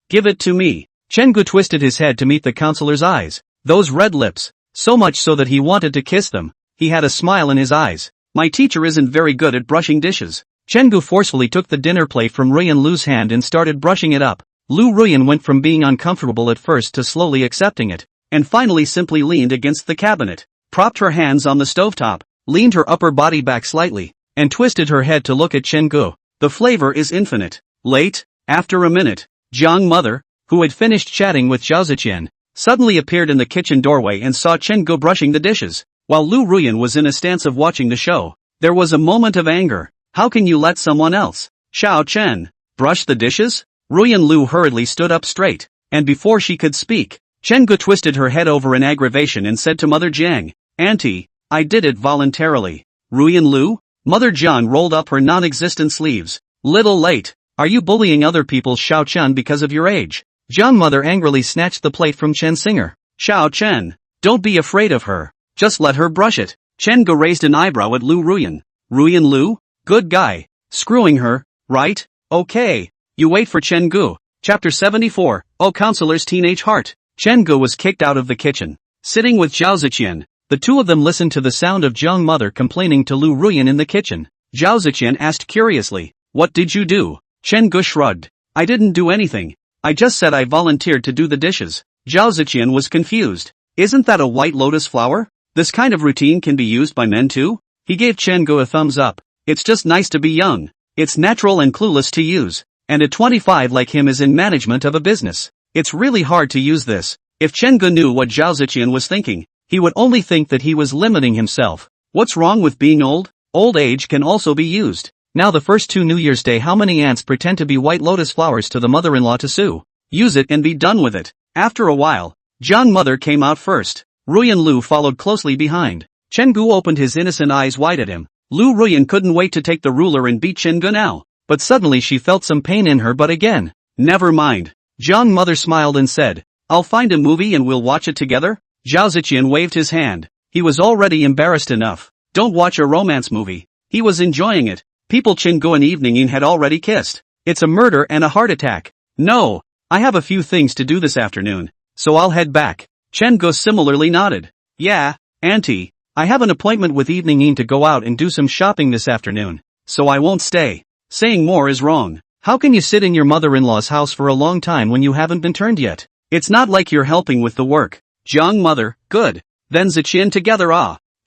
Give it to me. Chengu twisted his head to meet the counselor's eyes. Those red lips. So much so that he wanted to kiss them. He had a smile in his eyes. My teacher isn't very good at brushing dishes. Chengu forcefully took the dinner plate from Ruyan Lu's hand and started brushing it up. Lu Ruyan went from being uncomfortable at first to slowly accepting it, and finally simply leaned against the cabinet, propped her hands on the stovetop, leaned her upper body back slightly, and twisted her head to look at Chengu. The flavor is infinite. Late, after a minute, Jiang Mother, who had finished chatting with Zhao Ziqian, suddenly appeared in the kitchen doorway and saw Chengu brushing the dishes, while Lu Ruyan was in a stance of watching the show. There was a moment of anger. How can you let someone else, Xiao Chen, brush the dishes? Ruyan Lu hurriedly stood up straight, and before she could speak, Chengu twisted her head over in aggravation and said to Mother Jiang, Auntie, I did it voluntarily. Ruyan Lu? Mother Jiang rolled up her non-existent sleeves. Little late. Are you bullying other people's Xiao Chen because of your age? Jiang Mother angrily snatched the plate from Chen Singer. Xiao Chen, don't be afraid of her. Just let her brush it. Chengu raised an eyebrow at Lu Ruyan. Ruyan Lu? Good guy. Screwing her, right? Okay. You wait for Chengu. Chapter 74, Oh Counselor's Teenage Heart. Chengu was kicked out of the kitchen. Sitting with Zhao Ziqian, the two of them listened to the sound of Jiang Mother complaining to Lu Ruyan in the kitchen. Zhao Ziqian asked curiously, What did you do? Chengu shrugged. I didn't do anything. I just said I volunteered to do the dishes. Zhao Ziqian was confused. Isn't that a white lotus flower? This kind of routine can be used by men too? He gave Chengu a thumbs up. It's just nice to be young. It's natural and clueless to use. And a 25 like him is in management of a business. It's really hard to use this. If Chengu knew what Zhao Ziqian was thinking, he would only think that he was limiting himself. What's wrong with being old? Old age can also be used. Now the first 2 New Year's Day, how many ants pretend to be white lotus flowers to the mother-in-law to sue? Use it and be done with it. After a while, Jiang Mother came out first. Ruyan Lu followed closely behind. Chengu opened his innocent eyes wide at him. Lu Ruyan couldn't wait to take the ruler and beat Chengu now. But suddenly she felt some pain in her butt again. Never mind. Jiang Mother smiled and said, I'll find a movie and we'll watch it together. Zhao Ziqian waved his hand. He was already embarrassed enough. Don't watch a romance movie. He was enjoying it. People Chengu and Evening In had already kissed. It's a murder and a heart attack. No. I have a few things to do this afternoon, so I'll head back. Chengu similarly nodded. Yeah, Auntie. I have an appointment with Evening In to go out and do some shopping this afternoon, so I won't stay. Saying more is wrong. How can you sit in your mother-in-law's house for a long time when you haven't been turned yet? It's not like you're helping with the work. Jiang Mother, good. Then Ziqian together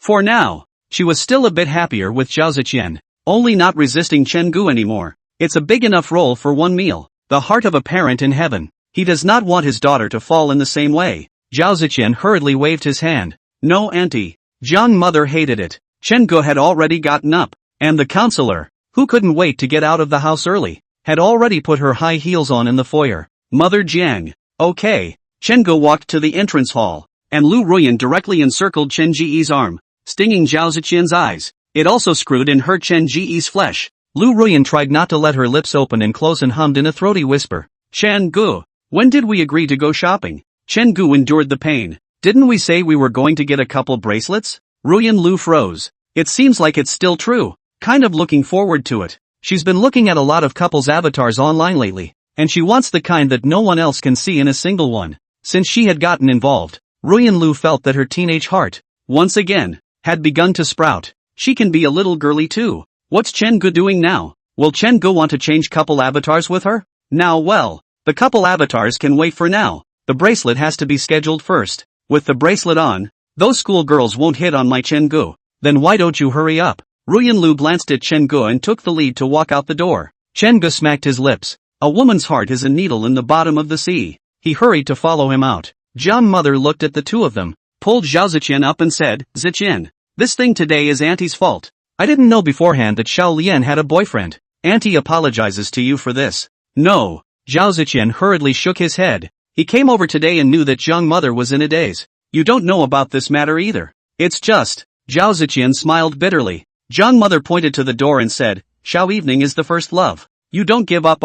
For now. She was still a bit happier with Zhao Ziqian, only not resisting Chengu anymore. It's a big enough role for one meal. The heart of a parent in heaven. He does not want his daughter to fall in the same way. Zhao Ziqian hurriedly waved his hand. No, Auntie. Jiang Mother hated it. Chengu had already gotten up, and the counselor, who couldn't wait to get out of the house early, had already put her high heels on in the foyer. Mother Jiang. Okay. Chengu walked to the entrance hall, and Lu Ruyan directly encircled Chen Ji's arm, stinging Zhao Ziqian's eyes. It also screwed and hurt Chen Ji's flesh. Lu Ruyan tried not to let her lips open and close and hummed in a throaty whisper. Chengu, when did we agree to go shopping? Chengu endured the pain. Didn't we say we were going to get a couple bracelets? Ruyan Lu froze. It seems like it's still true. Kind of looking forward to it. She's been looking at a lot of couples avatars online lately, and she wants the kind that no one else can see in a single one. Since she had gotten involved, Ruyan Lu felt that her teenage heart, once again, had begun to sprout. She can be a little girly too. What's Chengu doing now? Will Chengu want to change couple avatars with her? Now well, the couple avatars can wait for now. The bracelet has to be scheduled first. With the bracelet on, those school girls won't hit on my Chengu. Then why don't you hurry up? Ruyan Lu glanced at Chengu and took the lead to walk out the door. Chengu smacked his lips. A woman's heart is a needle in the bottom of the sea. He hurried to follow him out. Jiang Mother looked at the two of them, pulled Zhao Ziqian up and said, Ziqian, this thing today is Auntie's fault. I didn't know beforehand that Xiao Lian had a boyfriend. Auntie apologizes to you for this. No. Zhao Ziqian hurriedly shook his head. He came over today and knew that Jiang Mother was in a daze. You don't know about this matter either. It's just. Zhao Ziqian smiled bitterly. Jiang Mother pointed to the door and said, Xiao Evening is the first love. You don't give up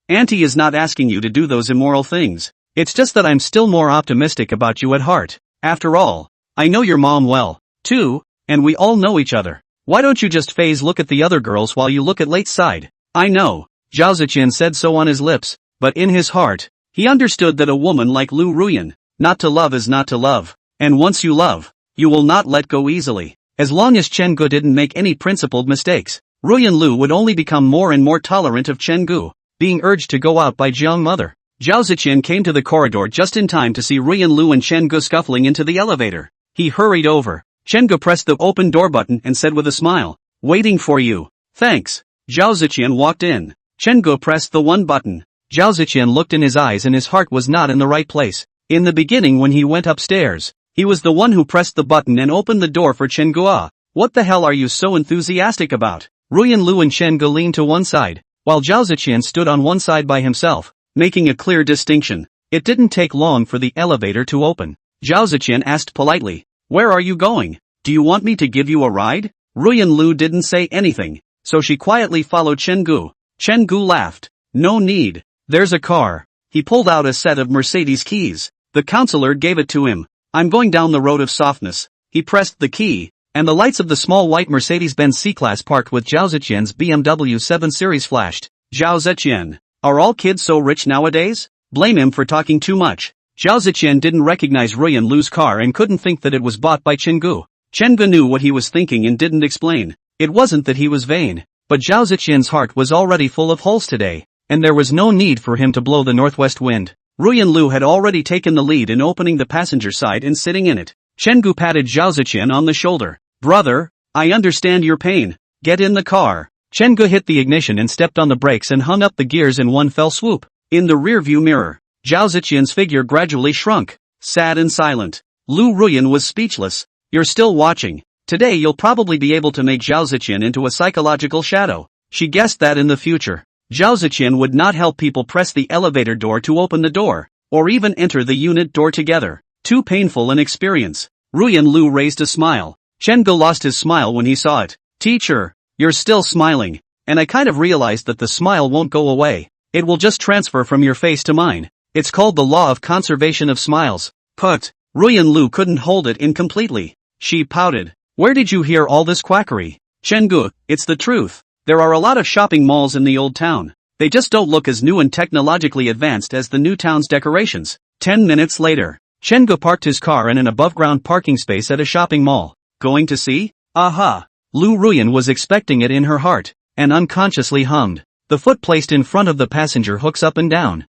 Auntie is not asking you to do those immoral things. It's just that I'm still more optimistic about you at heart. After all, I know your mom well, too, and we all know each other. Why don't you just phase look at the other girls while you look at Late's side? I know. Zhao Ziqian said so on his lips, but in his heart, he understood that a woman like Lu Ruyan, not to love is not to love, and once you love, you will not let go easily. As long as Chen Gu didn't make any principled mistakes, Ruyan Lu would only become more and more tolerant of Chen Gu, being urged to go out by Jiang Mother. Zhao Ziqian came to the corridor just in time to see Ruyan Lu and Chen Gu scuffling into the elevator. He hurried over. Chen Gu pressed the open door button and said with a smile, "Waiting for you." "Thanks." Zhao Ziqian walked in. Chen Gu pressed the one button. Zhao Ziqian looked in his eyes and his heart was not in the right place. In the beginning when he went upstairs, he was the one who pressed the button and opened the door for Chen Gu. What the hell are you so enthusiastic about? Ruyan Lu and Chen Gu leaned to one side, while Zhao Ziqian stood on one side by himself, making a clear distinction. It didn't take long for the elevator to open. Zhao Ziqian asked politely, "Where are you going? Do you want me to give you a ride?" Ruyan Lu didn't say anything, so she quietly followed Chen Gu. Chen Gu laughed. "No need. There's a car." He pulled out a set of Mercedes keys. The counselor gave it to him. "I'm going down the road of softness." He pressed the key, and the lights of the small white Mercedes-Benz C-Class parked with Zhao Ziqian's BMW 7 Series flashed. Zhao Ziqian. Are all kids so rich nowadays? Blame him for talking too much. Zhao Ziqian didn't recognize Ruyan Lu's car and couldn't think that it was bought by Chen Gu. Chen Gu knew what he was thinking and didn't explain. It wasn't that he was vain, but Zhao Ziqian's heart was already full of holes today, and there was no need for him to blow the northwest wind. Ruyan Lu had already taken the lead in opening the passenger side and sitting in it. Chen Gu patted Zhao Ziqian on the shoulder. "Brother, I understand your pain. Get in the car." Chen Gu hit the ignition and stepped on the brakes and hung up the gears in one fell swoop. In the rearview mirror, Zhao Ziqian's figure gradually shrunk, sad and silent. Lu Ruyan was speechless. "You're still watching. Today you'll probably be able to make Zhao Ziqian into a psychological shadow." She guessed that in the future, Zhao Ziqian would not help people press the elevator door to open the door, or even enter the unit door together. Too painful an experience. Ruyan Lu raised a smile. Chen Gu lost his smile when he saw it. "Teacher, you're still smiling, and I kind of realized that the smile won't go away. It will just transfer from your face to mine. It's called the law of conservation of smiles." Put. Ruyan Lu couldn't hold it in completely. She pouted. "Where did you hear all this quackery?" "Chen Gu, it's the truth. There are a lot of shopping malls in the old town. They just don't look as new and technologically advanced as the new town's decorations." 10 minutes later, Chen Gu parked his car in an above-ground parking space at a shopping mall. "Going to see?" "Aha." Lu Ruyan was expecting it in her heart, and unconsciously hummed. The foot placed in front of the passenger hooks up and down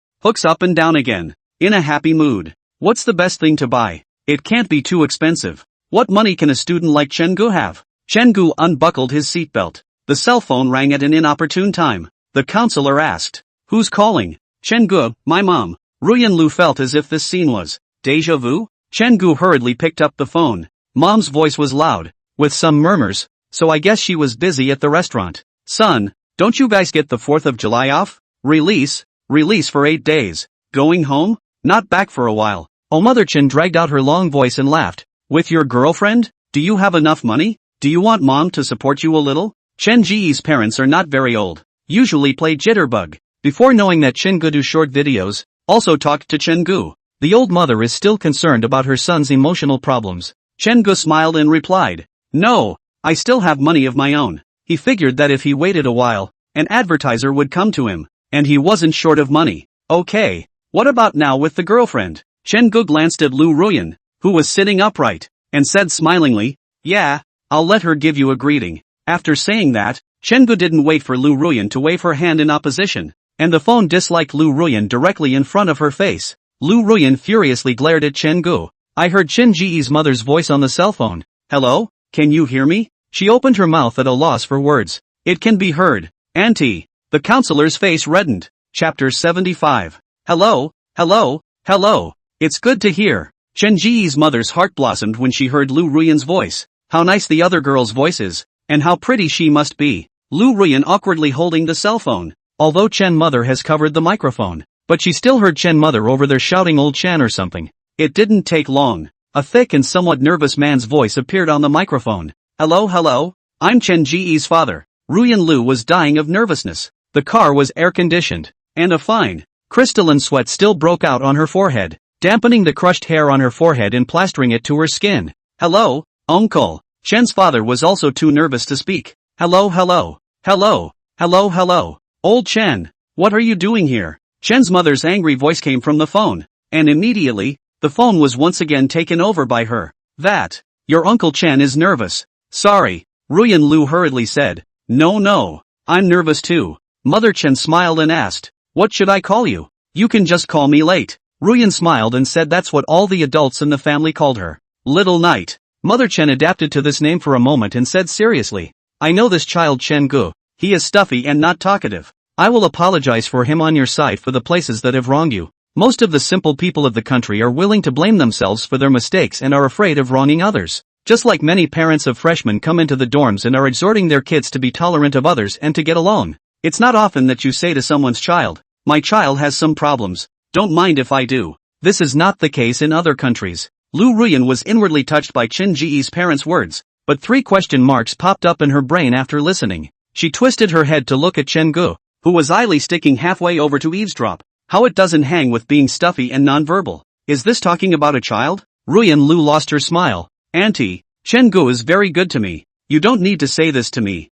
again. In a happy mood. What's the best thing to buy? It can't be too expensive. What money can a student like Chen Gu have? Chen Gu unbuckled his seatbelt. The cell phone rang at an inopportune time. The counselor asked, "Who's calling?" "Chen Gu, my mom." Ruyan Lu felt as if this scene was déjà vu. Chen Gu hurriedly picked up the phone. Mom's voice was loud, with some murmurs, so I guess she was busy at the restaurant. "Son, don't you guys get the 4th of July off? Release for 8 days. Going home? Not back for a while." Oh, Mother Chen dragged out her long voice and laughed. "With your girlfriend? Do you have enough money? Do you want mom to support you a little?" Chen Ji's parents are not very old, usually play jitterbug. Before knowing that Chen Gu do short videos, also talked to Chen Gu. The old mother is still concerned about her son's emotional problems. Chen Gu smiled and replied, "No, I still have money of my own." He figured that if he waited a while, an advertiser would come to him, and he wasn't short of money. "Okay, what about now with the girlfriend?" Chen Gu glanced at Lu Ruyan, who was sitting upright, and said smilingly, "Yeah, I'll let her give you a greeting." After saying that, Chen Gu didn't wait for Lu Ruyan to wave her hand in opposition, and the phone disliked Lu Ruyan directly in front of her face. Lu Ruyan furiously glared at Chen Gu. "I heard Chen Ji's mother's voice on the cell phone. Hello, can you hear me?" She opened her mouth at a loss for words. "It can be heard, Auntie." The counselor's face reddened. Chapter 75. Hello. It's good to hear. Chen Ji's mother's heart blossomed when she heard Lu Ruyan's voice. How nice the other girl's voice is, and how pretty she must be. Lu Ruyan awkwardly holding the cell phone. Although Chen mother has covered the microphone, but she still heard Chen mother over there shouting old Chen or something. It didn't take long. A thick and somewhat nervous man's voice appeared on the microphone. Hello, I'm Chen Ji's father." Ruyan Lu was dying of nervousness. The car was air-conditioned, and a fine, crystalline sweat still broke out on her forehead, dampening the crushed hair on her forehead and plastering it to her skin. "Hello, uncle." Chen's father was also too nervous to speak. Hello, hello. Hello. Hello, hello. Old Chen. What are you doing here? Chen's mother's angry voice came from the phone. And immediately, the phone was once again taken over by her. Your Uncle Chen is nervous. Sorry. Ruyan Lu hurriedly said. No, I'm nervous too. Mother Chen smiled and asked, what should I call you? You can just call me Late. Ruyan smiled and said that's what all the adults in the family called her. Little Night. Mother Chen adapted to this name for a moment and said seriously. I know this child Chen Gu. He is stuffy and not talkative. I will apologize for him on your side for the places that have wronged you. Most of the simple people of the country are willing to blame themselves for their mistakes and are afraid of wronging others. Just like many parents of freshmen come into the dorms and are exhorting their kids to be tolerant of others and to get along. It's not often that you say to someone's child, my child has some problems. Don't mind if I do. This is not the case in other countries. Lu Ruyan was inwardly touched by Chen Ji's parents' words, but 3 question marks popped up in her brain after listening. She twisted her head to look at Chen Gu, who was idly sticking halfway over to eavesdrop. How it doesn't hang with being stuffy and nonverbal. Is this talking about a child? Ruyan Lu lost her smile. Auntie, Chen Gu is very good to me. You don't need to say this to me.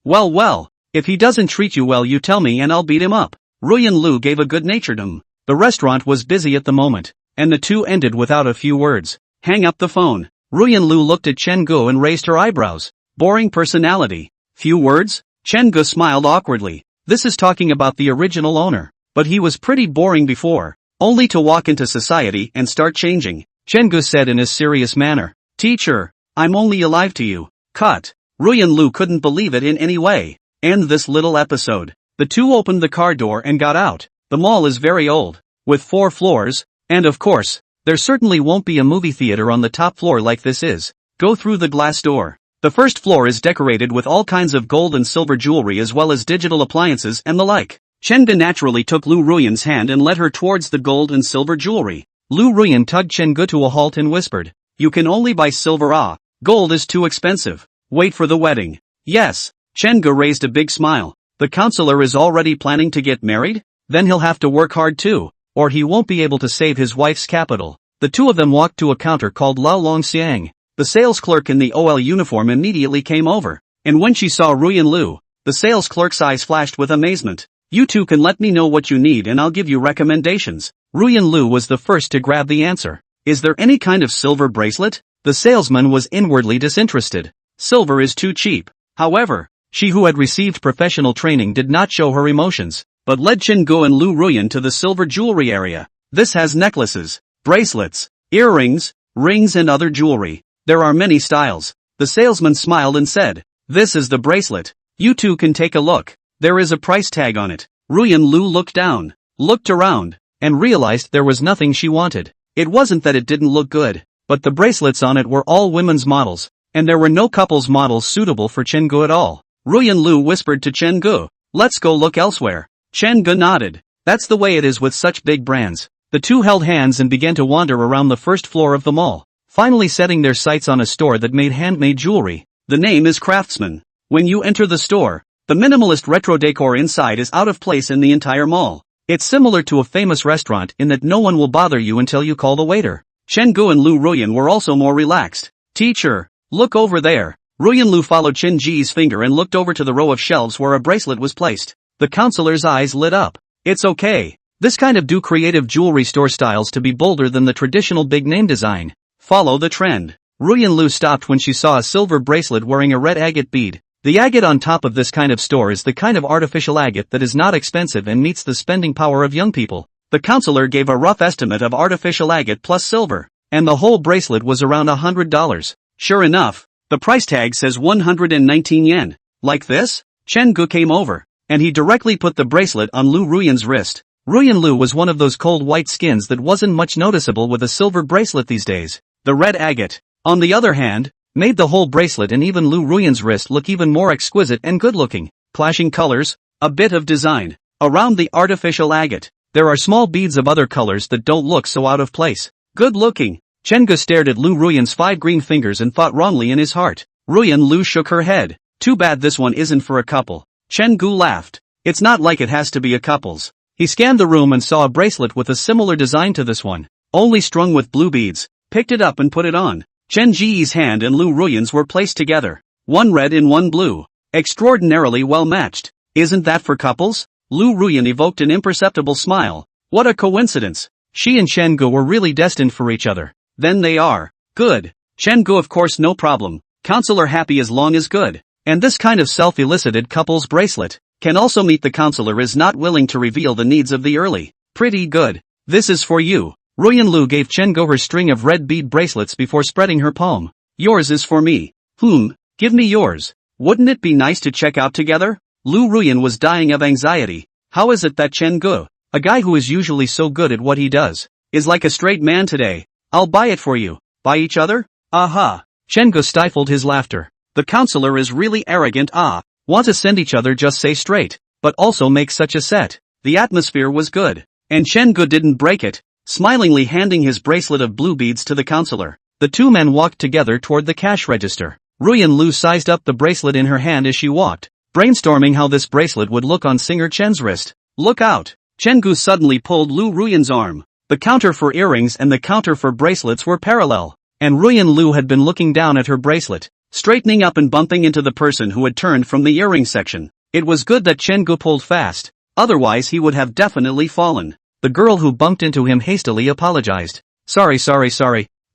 Well, if he doesn't treat you well you tell me and I'll beat him up. Ruyan Lu gave a good-natured The restaurant was busy at the moment, and the two ended without a few words. Hang up the phone. Ruyan Lu looked at Chen Gu and raised her eyebrows. Boring personality. Few words? Chen Gu smiled awkwardly. This is talking about the original owner. But he was pretty boring before, only to walk into society and start changing. Chen Gu said in a serious manner. Teacher, I'm only alive to you. Cut. Ruyan Lu couldn't believe it in any way. End this little episode. The two opened the car door and got out. The mall is very old, with 4 floors, and of course, there certainly won't be a movie theater on the top floor like this is. Go through the glass door. The first floor is decorated with all kinds of gold and silver jewelry as well as digital appliances and the like. Chen Gu naturally took Lu Ruyan's hand and led her towards the gold and silver jewelry. Lu Ruyan tugged Chen Gu to a halt and whispered, you can only buy silver. Gold is too expensive. Wait for the wedding. Yes. Chen Gu raised a big smile. The counselor is already planning to get married? Then he'll have to work hard too, or he won't be able to save his wife's capital. The two of them walked to a counter called Lao Long Xiang. The sales clerk in the OL uniform immediately came over, and when she saw Ruyan Lu, the sales clerk's eyes flashed with amazement. You two can let me know what you need and I'll give you recommendations. Ruyan Lu was the first to grab the answer. Is there any kind of silver bracelet? The salesman was inwardly disinterested. Silver is too cheap. However, she who had received professional training did not show her emotions, but led Chen Gu and Lu Ruyan to the silver jewelry area. This has necklaces, bracelets, earrings, rings and other jewelry. There are many styles. The salesman smiled and said, this is the bracelet. You two can take a look. There is a price tag on it. Ruyan Lu looked down, looked around, and realized there was nothing she wanted. It wasn't that it didn't look good, but the bracelets on it were all women's models, and there were no couples models suitable for Chen Gu at all. Ruyan Lu whispered to Chen Gu, let's go look elsewhere. Chen Gu nodded. That's the way it is with such big brands. The two held hands and began to wander around the first floor of the mall, finally setting their sights on a store that made handmade jewelry. The name is Craftsman. When you enter the store, the minimalist retro decor inside is out of place in the entire mall. It's similar to a famous restaurant in that no one will bother you until you call the waiter. Chen Gu and Lu Ruyan were also more relaxed. Teacher, look over there. Ruyan Lu followed Chen Ji's finger and looked over to the row of shelves where a bracelet was placed. The counselor's eyes lit up. It's okay. This kind of creative jewelry store styles to be bolder than the traditional big name design. Follow the trend. Ruyan Lu stopped when she saw a silver bracelet wearing a red agate bead. The agate on top of this kind of store is the kind of artificial agate that is not expensive and meets the spending power of young people. The counselor gave a rough estimate of artificial agate plus silver, and the whole bracelet was around $100. Sure enough, the price tag says 119 yen. Like this? Chen Gu came over, and he directly put the bracelet on Lu Ruyan's wrist. Ruyan Lu was one of those cold white skins that wasn't much noticeable with a silver bracelet these days. The red agate, on the other hand, made the whole bracelet and even Lu Ruyan's wrist look even more exquisite and good-looking. Clashing colors, a bit of design. Around the artificial agate, there are small beads of other colors that don't look so out of place. Good-looking. Chen Gu stared at Lu Ruyan's 5 green fingers and thought wrongly in his heart. Ruyan Lu shook her head. Too bad this one isn't for a couple. Chen Gu laughed. It's not like it has to be a couple's. He scanned the room and saw a bracelet with a similar design to this one, only strung with blue beads, picked it up and put it on. Chen Ji's hand and Lu Ruyan's were placed together. One red and one blue. Extraordinarily well matched. Isn't that for couples? Lu Ruyan evoked an imperceptible smile. What a coincidence. She and Chen Gu were really destined for each other. Then they are. Good. Chen Gu of course no problem. Counselor happy as long as good. And this kind of self-elicited couples bracelet can also meet the counselor is not willing to reveal the needs of the early. Pretty good. This is for you. Ruyan Lu gave Chen Gu her string of red bead bracelets before spreading her palm. Yours is for me. Give me yours. Wouldn't it be nice to check out together? Lu Ruyan was dying of anxiety. How is it that Chen Gu, a guy who is usually so good at what he does, is like a straight man today? I'll buy it for you. Buy each other? Aha. Chen Gu stifled his laughter. The counselor is really arrogant. Want to send each other just say straight, but also make such a set. The atmosphere was good. And Chen Gu didn't break it, smilingly handing his bracelet of blue beads to the counselor. The two men walked together toward the cash register. Ruyan Lu sized up the bracelet in her hand as she walked, brainstorming how this bracelet would look on singer Chen's wrist. Look out! Chen Gu suddenly pulled Lu Ruyan's arm. The counter for earrings and the counter for bracelets were parallel, and Ruyan Lu had been looking down at her bracelet, straightening up and bumping into the person who had turned from the earring section. It was good that Chen Gu pulled fast, otherwise he would have definitely fallen. The girl who bumped into him hastily apologized. Sorry.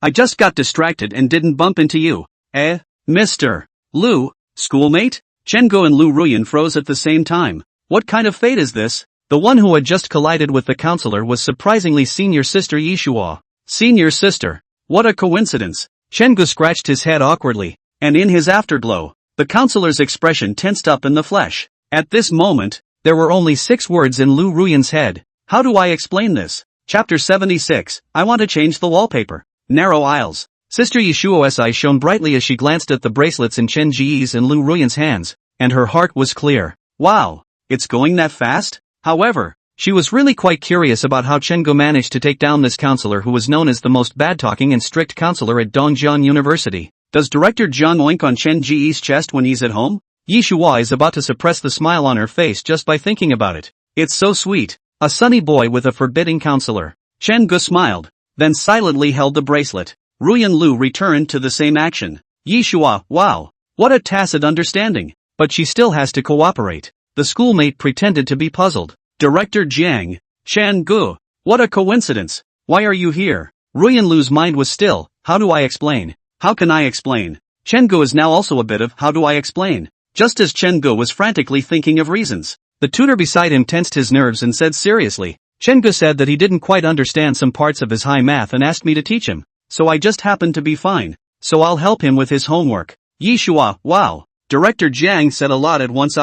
I just got distracted and didn't bump into you. Mr. Lu, schoolmate? Chen Gu and Lu Ruyan froze at the same time. What kind of fate is this? The one who had just collided with the counselor was surprisingly senior sister Yishua. Senior sister. What a coincidence. Chen Gu scratched his head awkwardly, and in his afterglow, the counselor's expression tensed up in the flesh. At this moment, there were only 6 words in Lu Ruyan's head. How do I explain this? Chapter 76, I want to change the wallpaper. Narrow aisles. Sister Yishuo's eyes shone brightly as she glanced at the bracelets in Chen Ji's and Lu Ruyan's hands, and her heart was clear. Wow, it's going that fast? However, she was really quite curious about how Chen Gu managed to take down this counselor who was known as the most bad-talking and strict counselor at Dongjian University. Does Director Jian oink on Chen Ji's chest when he's at home? Yishua is about to suppress the smile on her face just by thinking about it. It's so sweet. A sunny boy with a forbidding counselor. Chen Gu smiled, then silently held the bracelet. Ruyan Lu returned to the same action. Yishua, wow, what a tacit understanding. But she still has to cooperate. The schoolmate pretended to be puzzled. Director Jiang, Chen Gu, what a coincidence. Why are you here? Ruyan Lu's mind was still. How do I explain? How can I explain? Chen Gu is now also a bit of how do I explain? Just as Chen Gu was frantically thinking of reasons, the tutor beside him tensed his nerves and said seriously. Chen Gu said that he didn't quite understand some parts of his high math and asked me to teach him. So I just happened to be fine. So I'll help him with his homework. Yishua, wow. Director Jiang said a lot at once.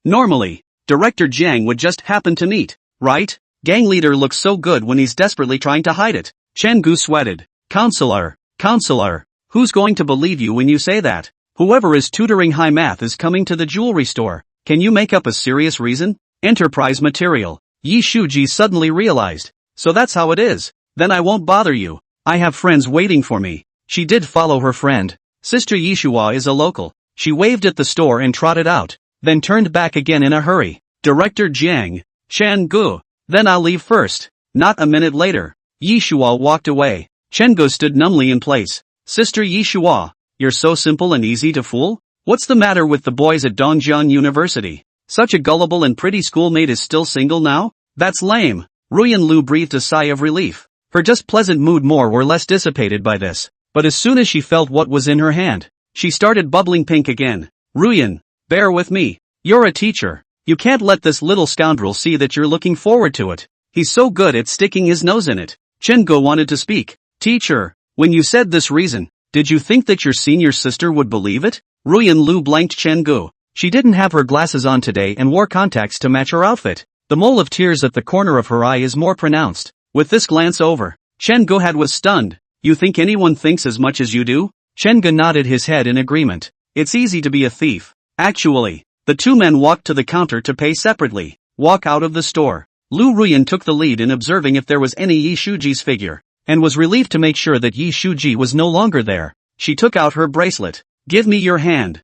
Normally, Director Jiang would just happen to meet, right? Gang leader looks so good when he's desperately trying to hide it. Chen Gu sweated. Counselor, who's going to believe you when you say that? Whoever is tutoring high math is coming to the jewelry store. Can you make up a serious reason? Enterprise material. Yi Shuji suddenly realized. So that's how it is. Then I won't bother you. I have friends waiting for me. She did follow her friend. Sister Yishua is a local. She waved at the store and trotted out, then turned back again in a hurry. Director Jiang, Chen Gu, then I'll leave first. Not a minute later, Yishua walked away. Chen Gu stood numbly in place. Sister Yishua, you're so simple and easy to fool? What's the matter with the boys at Dongjian University? Such a gullible and pretty schoolmate is still single now? That's lame. Ruyan Lu breathed a sigh of relief. Her just pleasant mood more or less dissipated by this. But as soon as she felt what was in her hand, she started bubbling pink again. Ruyan, bear with me. You're a teacher. You can't let this little scoundrel see that you're looking forward to it. He's so good at sticking his nose in it. Chen Gu wanted to speak. Teacher, when you said this reason, did you think that your senior sister would believe it? Ruyan Lu blanked Chen Gu. She didn't have her glasses on today and wore contacts to match her outfit. The mole of tears at the corner of her eye is more pronounced. With this glance over, Chen Gu was stunned. You think anyone thinks as much as you do? Chen Gu nodded his head in agreement. It's easy to be a thief. Actually, the two men walked to the counter to pay separately. Walk out of the store. Lu Ruyan took the lead in observing if there was any Yi Shuji's figure, and was relieved to make sure that Yi Shuji was no longer there. She took out her bracelet. Give me your hand.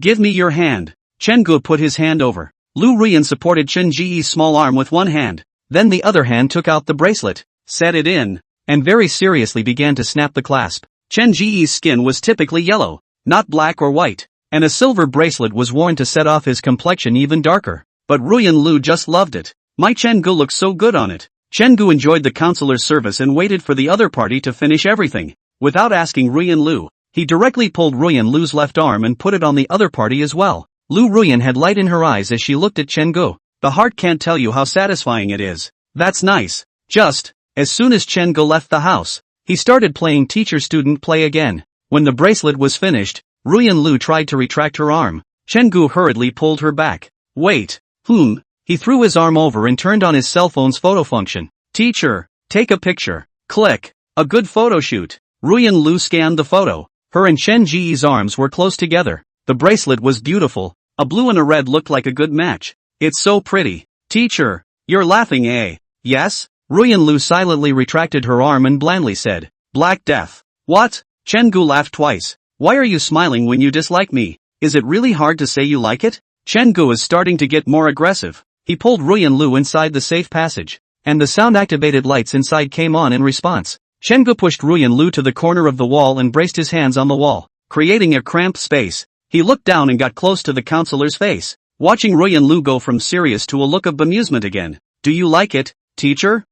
Give me your hand. Chen Gu put his hand over. Lu Ruyan supported Chen Ji's small arm with one hand, then the other hand took out the bracelet, set it in, and very seriously began to snap the clasp. Chen Ji's skin was typically yellow, not black or white, and a silver bracelet was worn to set off his complexion even darker. But Ruyan Lu just loved it. My Chen Gu looks so good on it. Chen Gu enjoyed the counselor's service and waited for the other party to finish everything. Without asking Ruyan Lu, he directly pulled Ruyan Lu's left arm and put it on the other party as well. Lu Ruyan had light in her eyes as she looked at Chen Gu. The heart can't tell you how satisfying it is. That's nice. Just, as soon as Chen Gu left the house, he started playing teacher-student play again. When the bracelet was finished, Ruyan Lu tried to retract her arm. Chen Gu hurriedly pulled her back. Wait. He threw his arm over and turned on his cell phone's photo function. Teacher, take a picture. Click. A good photo shoot. Ruyan Lu scanned the photo. Her and Chen Ji's arms were close together. The bracelet was beautiful. A blue and a red looked like a good match. It's so pretty. Teacher, you're laughing, eh? Yes? Ruyan Lu silently retracted her arm and blandly said, Black Death. What? Chen Gu laughed twice. Why are you smiling when you dislike me? Is it really hard to say you like it? Chen Gu is starting to get more aggressive. He pulled Ruyan Lu inside the safe passage, and the sound-activated lights inside came on in response. Chen Gu pushed Ruyan Lu to the corner of the wall and braced his hands on the wall, creating a cramped space. He looked down and got close to the counselor's face, watching Ruyan Lu go from serious to a look of bemusement again. Do you like it, teacher?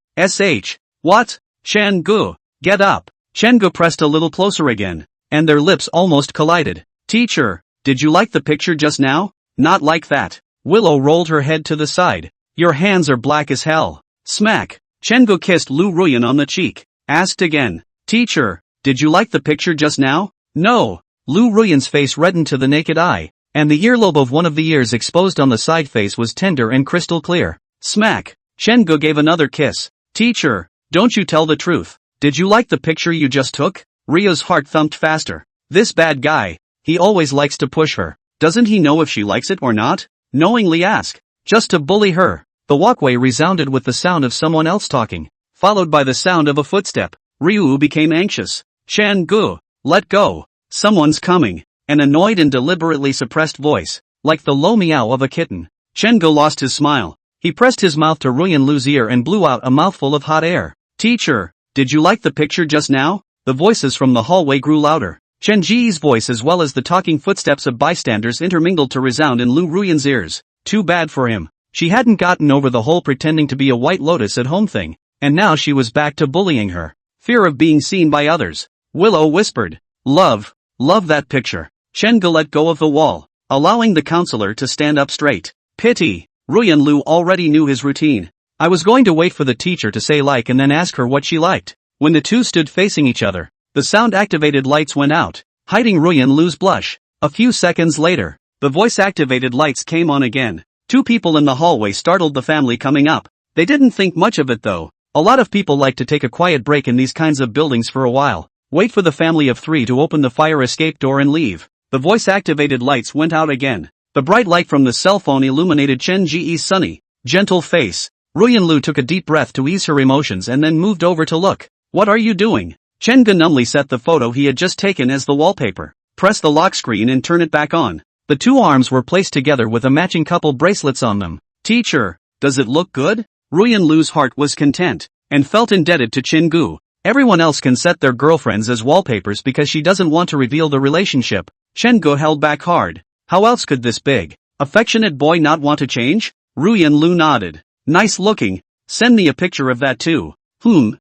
What? Chen Gu, get up. Chen Gu pressed a little closer again, and their lips almost collided. Teacher, did you like the picture just now? Not like that. Willow rolled her head to the side. Your hands are black as hell. Smack. Chen Gu kissed Lu Ruyan on the cheek. Asked again. Teacher, did you like the picture just now? No. Lu Ruyan's face reddened to the naked eye, and the earlobe of one of the ears exposed on the side face was tender and crystal clear. Smack. Chen Gu gave another kiss. Teacher, don't you tell the truth. Did you like the picture you just took? Rio's heart thumped faster. This bad guy, he always likes to push her. Doesn't he know if she likes it or not? Knowingly ask. Just to bully her. The walkway resounded with the sound of someone else talking, followed by the sound of a footstep. Ryu became anxious. Chen Gu, let go. Someone's coming. An annoyed and deliberately suppressed voice, like the low meow of a kitten. Chen Gu lost his smile. He pressed his mouth to Ruyan Lu's ear and blew out a mouthful of hot air. Teacher, did you like the picture just now? The voices from the hallway grew louder. Chen Ji's voice as well as the talking footsteps of bystanders intermingled to resound in Lu Ruyan's ears. Too bad for him. She hadn't gotten over the whole pretending to be a White Lotus at home thing, and now she was back to bullying her. Fear of being seen by others. Willow whispered. Love that picture. Chen Gu let go of the wall, allowing the counselor to stand up straight. Pity. Ruyan Lu already knew his routine. I was going to wait for the teacher to say like and then ask her what she liked. When the two stood facing each other, the sound-activated lights went out, hiding Ruyan Lu's blush. A few seconds later, the voice-activated lights came on again. Two people in the hallway startled the family coming up. They didn't think much of it though. A lot of people like to take a quiet break in these kinds of buildings for a while. Wait for the family of three to open the fire escape door and leave. The voice-activated lights went out again. The bright light from the cell phone illuminated Chen Ji's sunny, gentle face. Ruyan Lu took a deep breath to ease her emotions and then moved over to look. What are you doing? Chen Gu numbly set the photo he had just taken as the wallpaper. Press the lock screen and turn it back on. The two arms were placed together with a matching couple bracelets on them. Teacher, does it look good? Ruyan Lu's heart was content, and felt indebted to Chen Gu. Everyone else can set their girlfriends as wallpapers because she doesn't want to reveal the relationship. Chen Gu held back hard. How else could this big, affectionate boy not want to change? Ruyan Lu nodded. Nice looking. Send me a picture of that too. Ruyan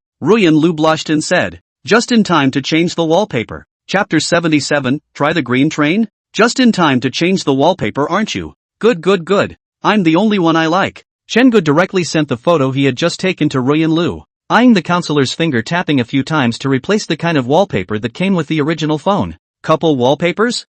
Lu blushed and said. Just in time to change the wallpaper. Chapter 77, Try the green train? Just in time to change the wallpaper, aren't you? Good. I'm the only one I like. Chen Gu directly sent the photo he had just taken to Ruyan Lu, eyeing the counselor's finger tapping a few times to replace the kind of wallpaper that came with the original phone. Couple wallpapers?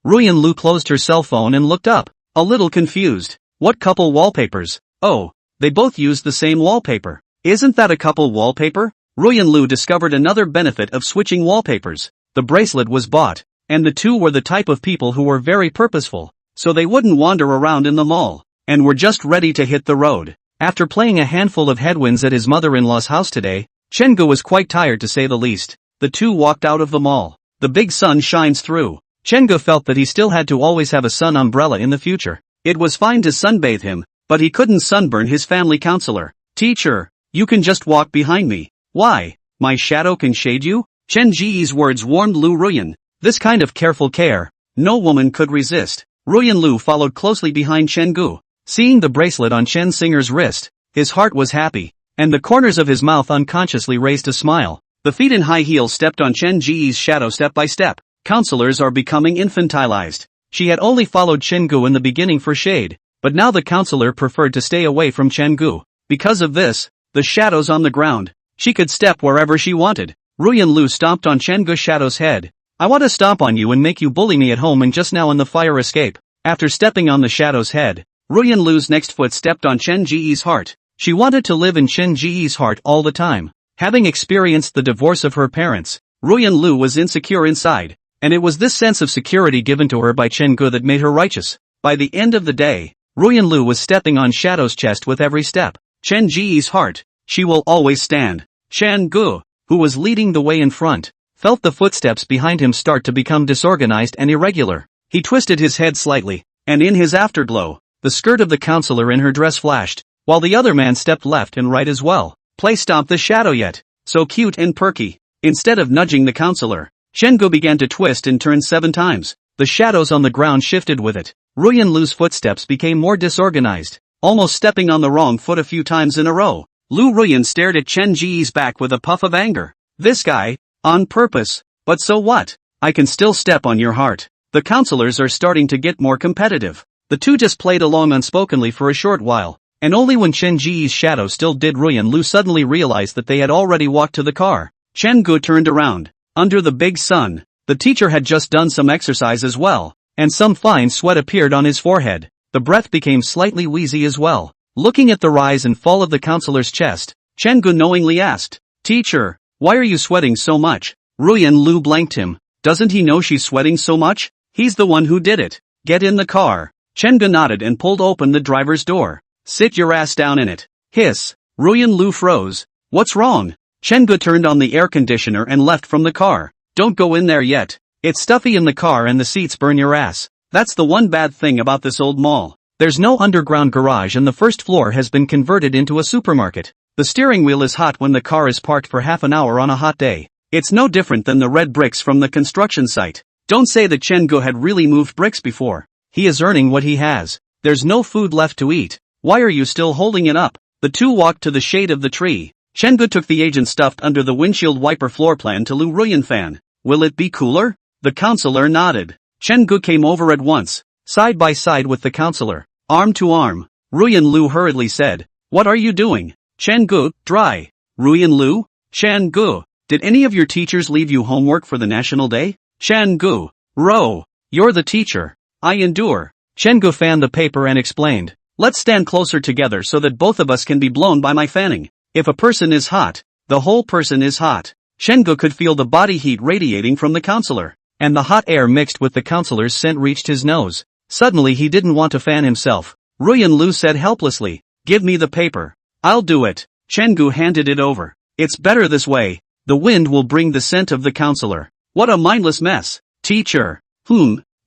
Ruyan Lu closed her cell phone and looked up, a little confused. What couple wallpapers? Oh, they both used the same wallpaper. Isn't that a couple wallpaper? Ruyan Lu discovered another benefit of switching wallpapers. The bracelet was bought, and the two were the type of people who were very purposeful, so they wouldn't wander around in the mall, and were just ready to hit the road. After playing a handful of headwinds at his mother-in-law's house today, Chen Gu was quite tired to say the least. The two walked out of the mall. The big sun shines through. Chen Gu felt that he still had to always have a sun umbrella in the future. It was fine to sunbathe him, but he couldn't sunburn his family counselor. Teacher, you can just walk behind me. Why? My shadow can shade you? Chen Ji's words warmed Lu Ruyan. This kind of careful care, no woman could resist. Ruyan Lu followed closely behind Chen Gu. Seeing the bracelet on Chen Singer's wrist, his heart was happy, and the corners of his mouth unconsciously raised a smile. The feet in high heels stepped on Chen Ji's shadow step by step. Counselors are becoming infantilized. She had only followed Chen Gu in the beginning for shade, but now the counselor preferred to stay away from Chen Gu. Because of this, the shadows on the ground, she could step wherever she wanted. Ruyan Lu stomped on Chen Gu's shadow's head. I want to stomp on you and make you bully me at home and just now in the fire escape. After stepping on the shadow's head, Ruyan Lu's next foot stepped on Chen Ji's heart. She wanted to live in Chen Ji's heart all the time. Having experienced the divorce of her parents, Ruyan Lu was insecure inside. And it was this sense of security given to her by Chen Gu that made her righteous. By the end of the day, Ruyan Lu was stepping on Shadow's chest with every step. Chen Ji's heart, she will always stand. Chen Gu, who was leading the way in front, felt the footsteps behind him start to become disorganized and irregular. He twisted his head slightly, and in his afterglow, the skirt of the counselor in her dress flashed, while the other man stepped left and right as well. Play stomp the shadow yet, so cute and perky. Instead of nudging the counselor, Chen Gu began to twist and turn 7 times. The shadows on the ground shifted with it. Ruyan Lu's footsteps became more disorganized, almost stepping on the wrong foot a few times in a row. Lu Ruyan stared at Chen Ji's back with a puff of anger. This guy, on purpose. But so what? I can still step on your heart. The counselors are starting to get more competitive. The two just played along unspokenly for a short while, and only when Chen Ji's shadow still did Ruyan Lu suddenly realized that they had already walked to the car. Chen Gu turned around. Under the big sun, the teacher had just done some exercise as well, and some fine sweat appeared on his forehead. The breath became slightly wheezy as well. Looking at the rise and fall of the counselor's chest, Chen Gu knowingly asked, "Teacher, why are you sweating so much?" Ruyan Lu blanked him. Doesn't he know she's sweating so much? He's the one who did it. Get in the car. Chen Gu nodded and pulled open the driver's door. Sit your ass down in it. Hiss. Ruyan Lu froze. What's wrong? Chen Gu turned on the air conditioner and left from the car. Don't go in there yet. It's stuffy in the car and the seats burn your ass. That's the one bad thing about this old mall. There's no underground garage and the first floor has been converted into a supermarket. The steering wheel is hot when the car is parked for half an hour on a hot day. It's no different than the red bricks from the construction site. Don't say that Chen Gu had really moved bricks before. He is earning what he has. There's no food left to eat. Why are you still holding it up? The two walked to the shade of the tree. Chen Gu took the agent stuffed under the windshield wiper floor plan to Lu Ruyan fan. Will it be cooler? The counselor nodded. Chen Gu came over at once, side by side with the counselor, arm to arm. Ruyan Lu hurriedly said, "What are you doing?" Chen Gu, dry. Ruyan Lu? Chen Gu, did any of your teachers leave you homework for the National Day? Chen Gu, Ro, you're the teacher. I endure. Chen Gu fanned the paper and explained, "Let's stand closer together so that both of us can be blown by my fanning. If a person is hot, the whole person is hot." Chen Gu could feel the body heat radiating from the counselor, and the hot air mixed with the counselor's scent reached his nose. Suddenly he didn't want to fan himself. Ruyan Lu said helplessly, "Give me the paper." "I'll do it." Chen Gu handed it over. "It's better this way. The wind will bring the scent of the counselor." What a mindless mess. Teacher.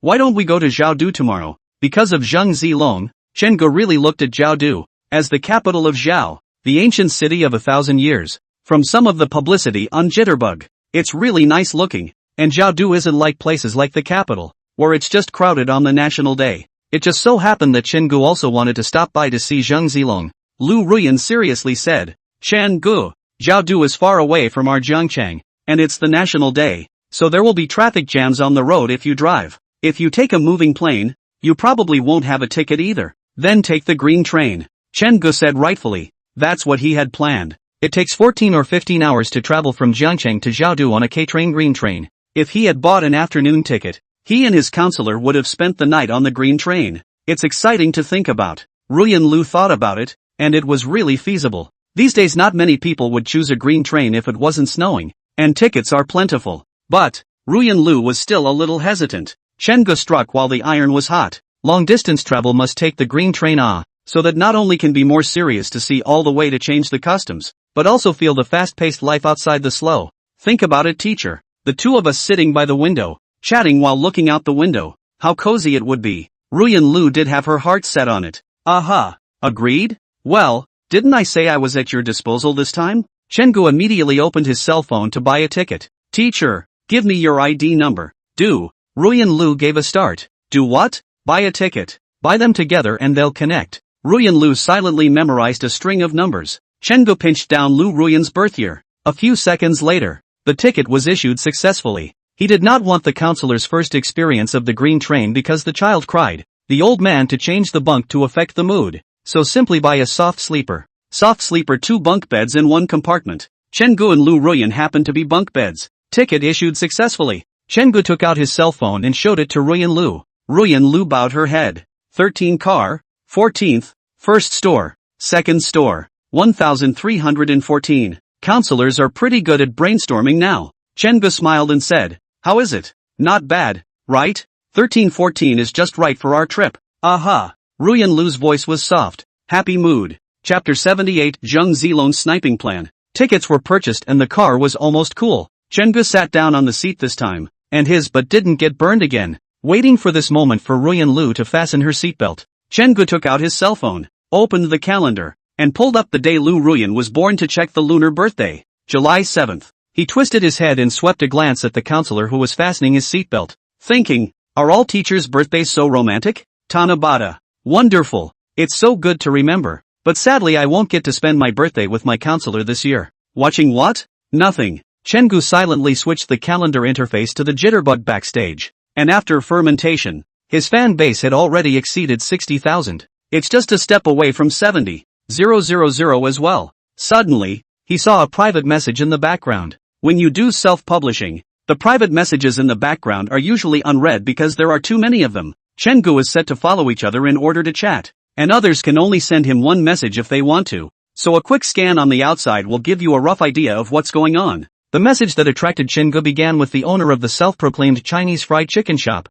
Why don't we go to Jiaodu tomorrow? Because of Zheng Zilong, Chen Gu really looked at Jiaodu as the capital of Zhao, the ancient city of 1,000 years. From some of the publicity on Jitterbug, it's really nice looking, and Jiaodu isn't like places like the capital, where it's just crowded on the National Day. It just so happened that Chen Gu also wanted to stop by to see Zheng Zilong. Lu Ruyan seriously said, "Chen Gu, Jiaodu is far away from our Jiangchang, and it's the National Day, so there will be traffic jams on the road if you drive. If you take a moving plane, you probably won't have a ticket either. Then take the green train." Chen Gu said rightfully. That's what he had planned. It takes 14 or 15 hours to travel from Jiangcheng to Jiaodu on a K-train green train. If he had bought an afternoon ticket, he and his counselor would have spent the night on the green train. It's exciting to think about. Ruyan Lu thought about it, and it was really feasible. These days not many people would choose a green train if it wasn't snowing, and tickets are plentiful. But, Ruyan Lu was still a little hesitant. Chen Gu struck while the iron was hot. Long distance travel must take the green train so that not only can be more serious to see all the way to change the customs, but also feel the fast-paced life outside the slow. Think about it, teacher. The two of us sitting by the window, chatting while looking out the window. How cozy it would be. Ruyan Lu did have her heart set on it. Aha. Agreed? Well, didn't I say I was at your disposal this time? Chen Gu immediately opened his cell phone to buy a ticket. Teacher, give me your ID number. Do. Ruyan Lu gave a start. Do what? Buy a ticket. Buy them together and they'll connect. Ruyan Lu silently memorized a string of numbers. Chengu pinched down Lu Ruyan's birth year. A few seconds later, the ticket was issued successfully. He did not want the counselor's first experience of the green train because the child cried. The old man to change the bunk to affect the mood. So simply buy a soft sleeper. Soft sleeper 2 bunk beds in 1 compartment. Chengu and Lu Ruyan happened to be bunk beds. Ticket issued successfully. Chengu took out his cell phone and showed it to Ruyan Lu. Ruyan Lu bowed her head. 13 car, 14th, first store, second store, 1314. Counselors are pretty good at brainstorming now. Chengu smiled and said, how is it? Not bad, right? 1314 is just right for our trip. Aha. Ruyan Lu's voice was soft. Happy mood. Chapter 78 Zheng Zilong's sniping plan. Tickets were purchased and the car was almost cool. Chengu sat down on the seat this time, and his butt didn't get burned again. Waiting for this moment for Ruyan Lu to fasten her seatbelt, Chengu took out his cell phone, opened the calendar, and pulled up the day Lu Ruyan was born to check the lunar birthday, July 7th. He twisted his head and swept a glance at the counselor who was fastening his seatbelt, thinking, are all teachers' birthdays so romantic? Tanabata. Wonderful. It's so good to remember. But sadly I won't get to spend my birthday with my counselor this year. Watching what? Nothing. Chengu silently switched the calendar interface to the jitterbug backstage. And after fermentation, his fan base had already exceeded 60,000. It's just a step away from 70,000 as well. Suddenly, he saw a private message in the background. When you do self-publishing, the private messages in the background are usually unread because there are too many of them. Chengu is set to follow each other in order to chat, and others can only send him one message if they want to. So a quick scan on the outside will give you a rough idea of what's going on. The message that attracted Chengu began with the owner of the self-proclaimed Chinese fried chicken shop.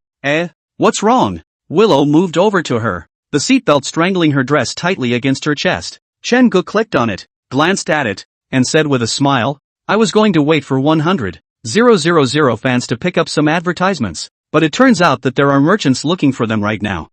What's wrong? Willow moved over to her, the seatbelt strangling her dress tightly against her chest. Chengu clicked on it, glanced at it, and said with a smile, I was going to wait for 100,000 fans to pick up some advertisements, but it turns out that there are merchants looking for them right now.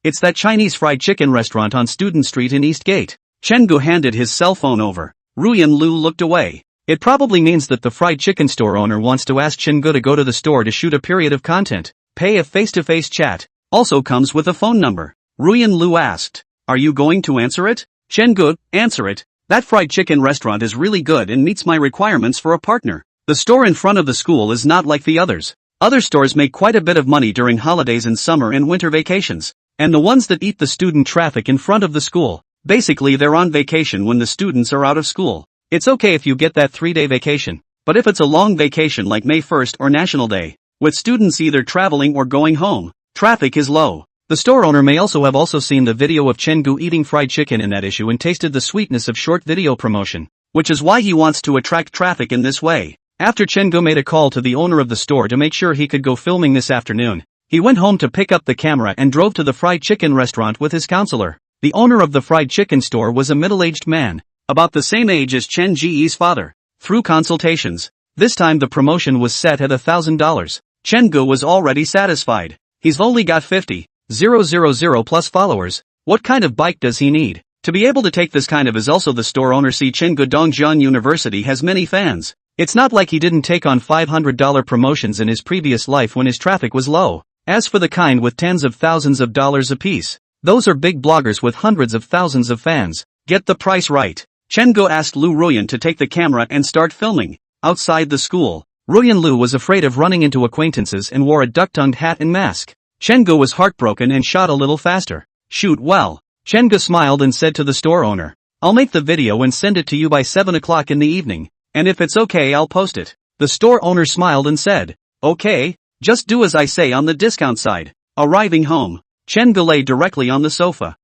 It's that Chinese fried chicken restaurant on Student Street in Eastgate. Chengu handed his cell phone over. Ruyan Lu looked away. It probably means that the fried chicken store owner wants to ask Chengu to go to the store to shoot a period of content. Pay a face-to-face chat. Also comes with a phone number. Ruyan Lu asked, are you going to answer it? Chengu, answer it. That fried chicken restaurant is really good and meets my requirements for a partner. The store in front of the school is not like the others. Other stores make quite a bit of money during holidays and summer and winter vacations. And the ones that eat the student traffic in front of the school, basically they're on vacation when the students are out of school. It's okay if you get that 3-day vacation, but if it's a long vacation like May 1st or National Day, with students either traveling or going home, traffic is low. The store owner may also have seen the video of Chengu eating fried chicken in that issue and tasted the sweetness of short video promotion, which is why he wants to attract traffic in this way. After Chengu made a call to the owner of the store to make sure he could go filming this afternoon, he went home to pick up the camera and drove to the fried chicken restaurant with his counselor. The owner of the fried chicken store was a middle-aged man, about the same age as Chen Ji's father. Through consultations, this time the promotion was set at $1,000. Chengu was already satisfied. He's only got 50,000 plus followers. What kind of bike does he need to be able to take this kind of? Is also the store owner. See, Chengu Dongjian University has many fans. It's not like he didn't take on $500 promotions in his previous life when his traffic was low. As for the kind with tens of thousands of dollars apiece, those are big bloggers with hundreds of thousands of fans. Get the price right. Chengu asked Lu Ruyan to take the camera and start filming. Outside the school, Ruyan Lu was afraid of running into acquaintances and wore a duck-tongued hat and mask. Chengu was heartbroken and shot a little faster. Shoot well. Chengu smiled and said to the store owner, I'll make the video and send it to you by 7 o'clock in the evening, and if it's okay I'll post it. The store owner smiled and said, okay, just do as I say on the discount side. Arriving home, Chengu lay directly on the sofa.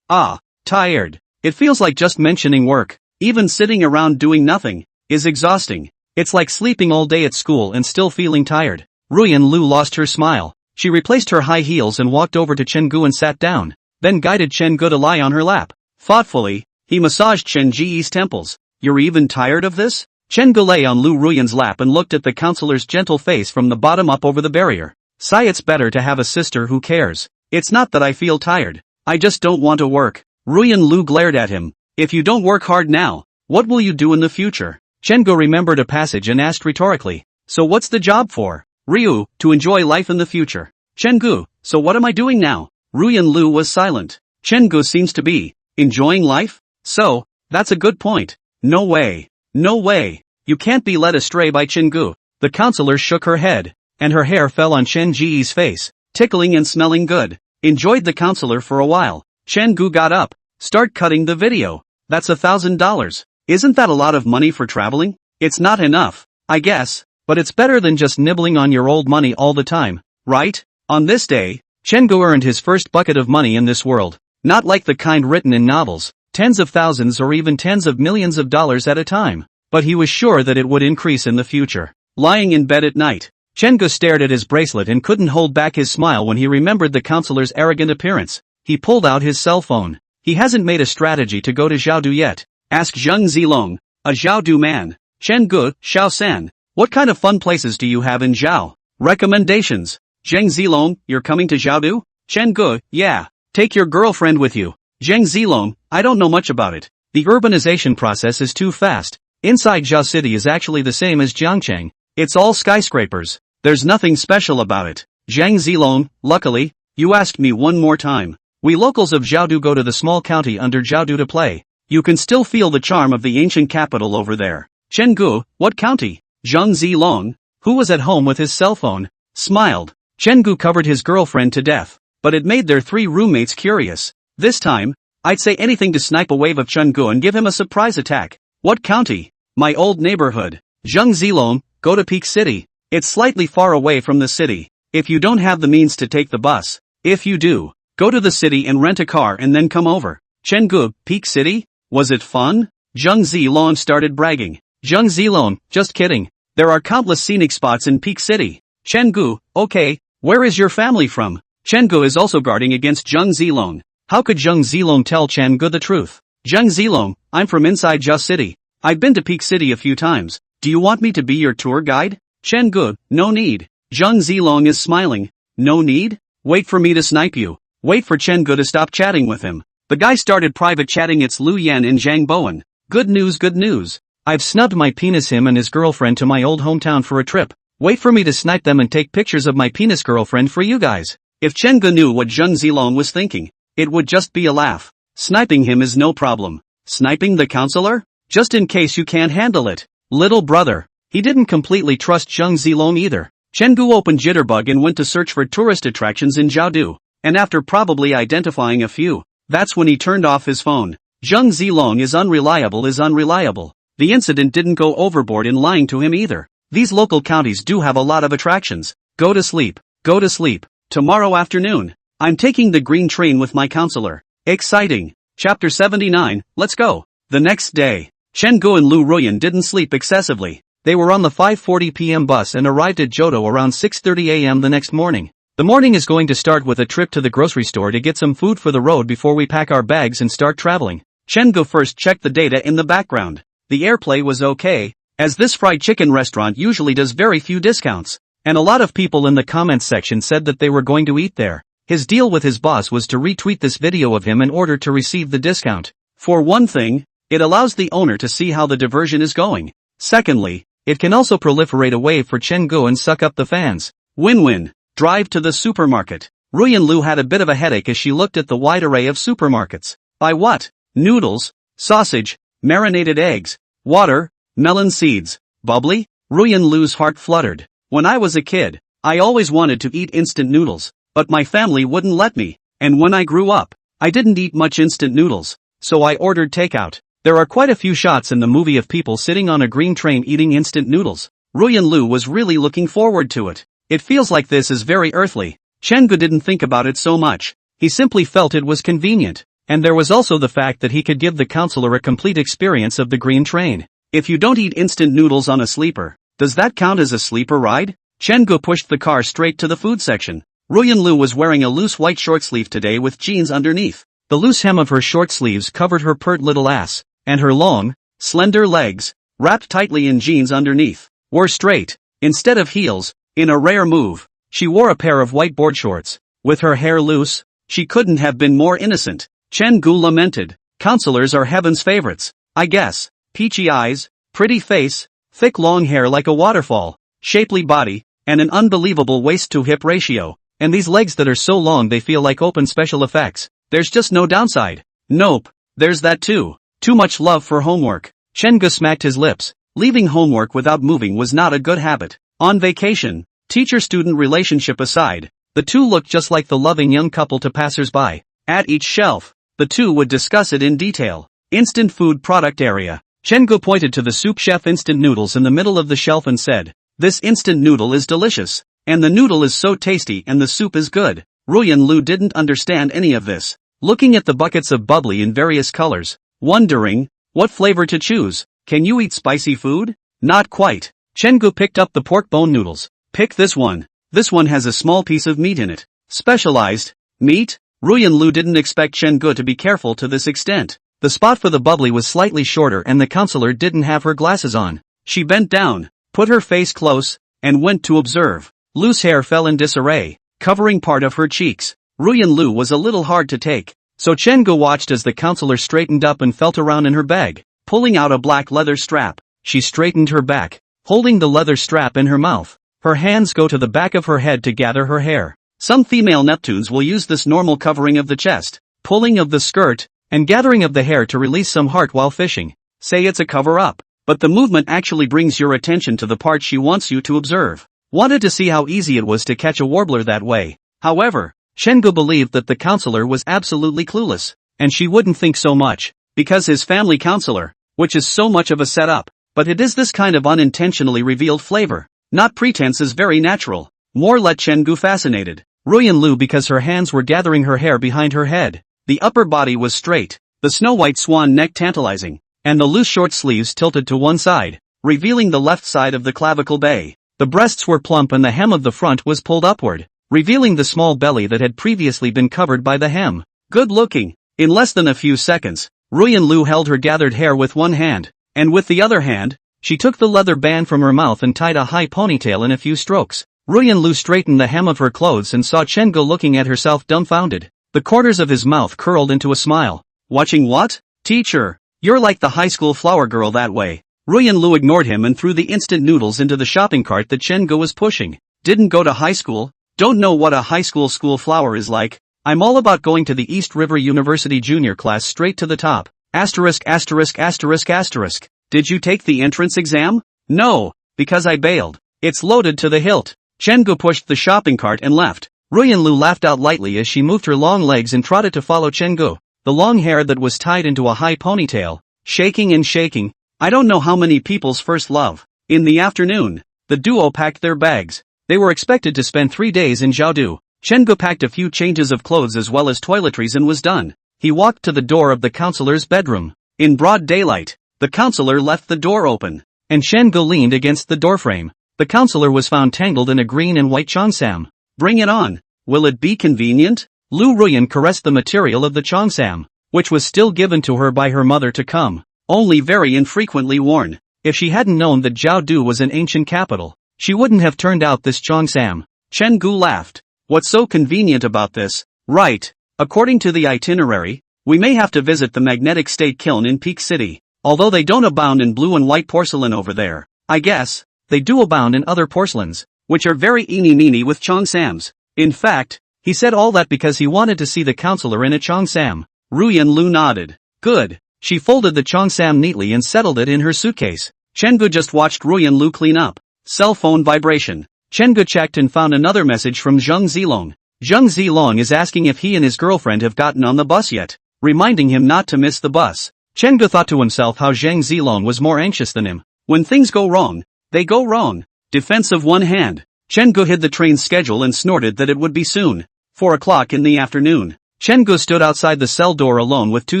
Tired. It feels like just mentioning work, even sitting around doing nothing, is exhausting. It's like sleeping all day at school and still feeling tired. Ruyan Lu lost her smile. She replaced her high heels and walked over to Chengu and sat down, then guided Chengu to lie on her lap. Thoughtfully, he massaged Chen Ji's temples. You're even tired of this? Chengu lay on Lu Ruyan's lap and looked at the counselor's gentle face from the bottom up over the barrier. Sigh, it's better to have a sister who cares. It's not that I feel tired. I just don't want to work. Ruyan Lu glared at him. If you don't work hard now, what will you do in the future? Chengu remembered a passage and asked rhetorically. So what's the job for? Ryu, to enjoy life in the future. Chen-gu, so what am I doing now? Ruyan Lu was silent. Chen-gu seems to be enjoying life? So, that's a good point. No way. No way. You can't be led astray by Chen-gu. The counselor shook her head, and her hair fell on Chen Ji's face, tickling and smelling good. Enjoyed the counselor for a while. Chen-gu got up. Start cutting the video. That's $1,000. Isn't that a lot of money for traveling? It's not enough, I guess, but it's better than just nibbling on your old money all the time, right? On this day, Chen-gu earned his first bucket of money in this world. Not like the kind written in novels, tens of thousands or even tens of millions of dollars at a time. But he was sure that it would increase in the future. Lying in bed at night, Chen-gu stared at his bracelet and couldn't hold back his smile when he remembered the counselor's arrogant appearance. He pulled out his cell phone. He hasn't made a strategy to go to Xiaodu yet. Asked Zheng Zilong, a Xiaodu man. Chen-gu, Xiao-san, what kind of fun places do you have in Zhao? Recommendations. Zheng Zilong, you're coming to Xiaodu? Chen-gu, yeah. Take your girlfriend with you. Zheng Zilong, I don't know much about it. The urbanization process is too fast. Inside Zhao City is actually the same as Jiangcheng. It's all skyscrapers. There's nothing special about it. Zhang Zilong, luckily, you asked me one more time. We locals of Xiaodu go to the small county under Xiaodu to play. You can still feel the charm of the ancient capital over there. Chen-gu, what county? Zhang Zilong, who was at home with his cell phone, smiled. Chen-gu covered his girlfriend to death, but it made their three roommates curious. This time, I'd say anything to snipe a wave of Chen-gu and give him a surprise attack. What county? My old neighborhood. Zhang Zilong, go to Peak City. It's slightly far away from the city. If you don't have the means to take the bus. If you do, go to the city and rent a car and then come over. Chen-gu, Peak City? Was it fun? Zhang Zilong started bragging. Zhang Zilong, just kidding. There are countless scenic spots in Peak City. Chen-gu, okay, where is your family from? Chen-gu is also guarding against Zhang Zilong. How could Zhang Zilong tell Chen-gu the truth? Zhang Zilong, I'm from inside Zhao City. I've been to Peak City a few times. Do you want me to be your tour guide? Chen-gu, no need. Zhang Zilong is smiling. No need? Wait for me to snipe you. Wait for Chen-gu to stop chatting with him. The guy started private chatting. It's Lu Yan and Zhang Bowen. Good news, good news. I've snubbed my penis him and his girlfriend to my old hometown for a trip. Wait for me to snipe them and take pictures of my penis girlfriend for you guys. If Chen-gu knew what Zhang Zilong was thinking, it would just be a laugh. Sniping him is no problem. Sniping the counselor? Just in case you can't handle it. Little brother. He didn't completely trust Zhang Zilong either. Chen-gu opened Jitterbug and went to search for tourist attractions in Jiaodu. And after probably identifying a few, that's when he turned off his phone. Zhang Zilong is unreliable. The incident didn't go overboard in lying to him either. These local counties do have a lot of attractions. Go to sleep. Go to sleep. Tomorrow afternoon, I'm taking the green train with my counselor. Exciting. Chapter 79, let's go. The next day, Chen-gu and Lu Ruyan didn't sleep excessively. They were on the 5:40 p.m. bus and arrived at Johto around 6:30 a.m. the next morning. The morning is going to start with a trip to the grocery store to get some food for the road before we pack our bags and start traveling. Chen-gu first checked the data in the background. The airplay was okay, as this fried chicken restaurant usually does very few discounts. And a lot of people in the comments section said that they were going to eat there. His deal with his boss was to retweet this video of him in order to receive the discount. For one thing, it allows the owner to see how the diversion is going. Secondly, it can also proliferate a wave for Chen-gu and suck up the fans. Win-win. Drive to the supermarket. Ruyan Lu had a bit of a headache as she looked at the wide array of supermarkets. Buy what? Noodles, sausage, marinated eggs, water, melon seeds, bubbly? Ruyan Lu's heart fluttered. When I was a kid, I always wanted to eat instant noodles, but my family wouldn't let me. And when I grew up, I didn't eat much instant noodles, so I ordered takeout. There are quite a few shots in the movie of people sitting on a green train eating instant noodles. Ruyan Lu was really looking forward to it. It feels like this is very earthly. Chen-gu didn't think about it so much. He simply felt it was convenient. And there was also the fact that he could give the counselor a complete experience of the green train. If you don't eat instant noodles on a sleeper, does that count as a sleeper ride? Chen-gu pushed the car straight to the food section. Ruyan Lu was wearing a loose white short sleeve today with jeans underneath. The loose hem of her short sleeves covered her pert little ass, and her long, slender legs, wrapped tightly in jeans underneath, were straight, instead of heels. In a rare move, she wore a pair of white board shorts. With her hair loose, she couldn't have been more innocent. Chen-gu lamented. Counselors are heaven's favorites, I guess. Peachy eyes, pretty face, thick long hair like a waterfall. shapely body, and an unbelievable waist-to-hip ratio. And these legs that are so long they feel like open special effects. There's just no downside. Nope, there's that too. Too much love for homework. Chengu smacked his lips. Leaving homework without moving was not a good habit. On vacation, teacher-student relationship aside, the two looked just like the loving young couple to passers-by. At each shelf, the two would discuss it in detail. Instant food product area. Chengu pointed to the soup chef instant noodles in the middle of the shelf and said, "This instant noodle is delicious. And the noodle is so tasty and the soup is good." Ruyan Lu didn't understand any of this. Looking at the buckets of bubbly in various colors, wondering what flavor to choose. Can you eat spicy food? Not quite. Chengu picked up the pork bone noodles. Pick this one. This one has a small piece of meat in it. Specialized meat? Ruyan Lu didn't expect Chengu to be careful to this extent. The spot for the bubbly was slightly shorter and the counselor didn't have her glasses on. She bent down, put her face close, and went to observe. Loose hair fell in disarray, covering part of her cheeks. Ruyan Lu was a little hard to take, so Chengu watched as the counselor straightened up and felt around in her bag, pulling out a black leather strap. She straightened her back, holding the leather strap in her mouth. Her hands go to the back of her head to gather her hair. Some female Neptunes will use this normal covering of the chest, pulling of the skirt, and gathering of the hair to release some heart while fishing. Say it's a cover-up, but the movement actually brings your attention to the part she wants you to observe. Wanted to see how easy it was to catch a warbler that way. However, Chengu believed that the counselor was absolutely clueless, and she wouldn't think so much, because his family counselor, which is so much of a setup, but it is this kind of unintentionally revealed flavor, not pretense, is very natural. More let Chengu fascinated. Ruyan Lu because her hands were gathering her hair behind her head. The upper body was straight, the snow-white swan neck tantalizing, and the loose short sleeves tilted to one side, revealing the left side of the clavicle bay. The breasts were plump and the hem of the front was pulled upward, revealing the small belly that had previously been covered by the hem. Good looking. In less than a few seconds, Ruyan Lu held her gathered hair with one hand, and with the other hand, she took the leather band from her mouth and tied a high ponytail in a few strokes. Ruyan Lu straightened the hem of her clothes and saw Chengu looking at herself dumbfounded. The corners of his mouth curled into a smile. Watching what? Teacher, you're like the high school flower girl that way. Ruyan Lu ignored him and threw the instant noodles into the shopping cart that Chengu was pushing. Didn't go to high school? Don't know what a high school flower is like? I'm all about going to the East River University junior class straight to the top. Asterisk asterisk asterisk asterisk. Did you take the entrance exam? No, because I bailed. It's loaded to the hilt. Chengu pushed the shopping cart and left. Ruyan Lu laughed out lightly as she moved her long legs and trotted to follow Chengu. The long hair that was tied into a high ponytail, shaking and shaking. I don't know how many people's first love. In the afternoon, the duo packed their bags. They were expected to spend 3 days in Jiaodu. Chengu packed a few changes of clothes as well as toiletries and was done. He walked to the door of the counselor's bedroom. In broad daylight, the counselor left the door open, and Chengu leaned against the doorframe. The counselor was found tangled in a green and white cheongsam. Bring it on. Will it be convenient? Lu Ruyan caressed the material of the cheongsam, which was still given to her by her mother to come, only very infrequently worn. If she hadn't known that Jiaodu was an ancient capital, she wouldn't have turned out this cheongsam. Chengu laughed. What's so convenient about this? Right. According to the itinerary, we may have to visit the magnetic state kiln in Peak City. Although they don't abound in blue and white porcelain over there, I guess, they do abound in other porcelains, which are very eeny-meeny with cheongsams. In fact, he said all that because he wanted to see the counselor in a cheongsam. Ruyan Lu nodded. Good. She folded the cheongsam neatly and settled it in her suitcase. Chengu just watched Ruyan Lu clean up. Cell phone vibration. Chengu checked and found another message from Zheng Zilong. Zheng Zilong is asking if he and his girlfriend have gotten on the bus yet, reminding him not to miss the bus. Chengu thought to himself how Zheng Zilong was more anxious than him. When things go wrong, they go wrong. Defense of one hand. Chengu hid the train's schedule and snorted that it would be soon. 4 o'clock in the afternoon. Chengu stood outside the cell door alone with 2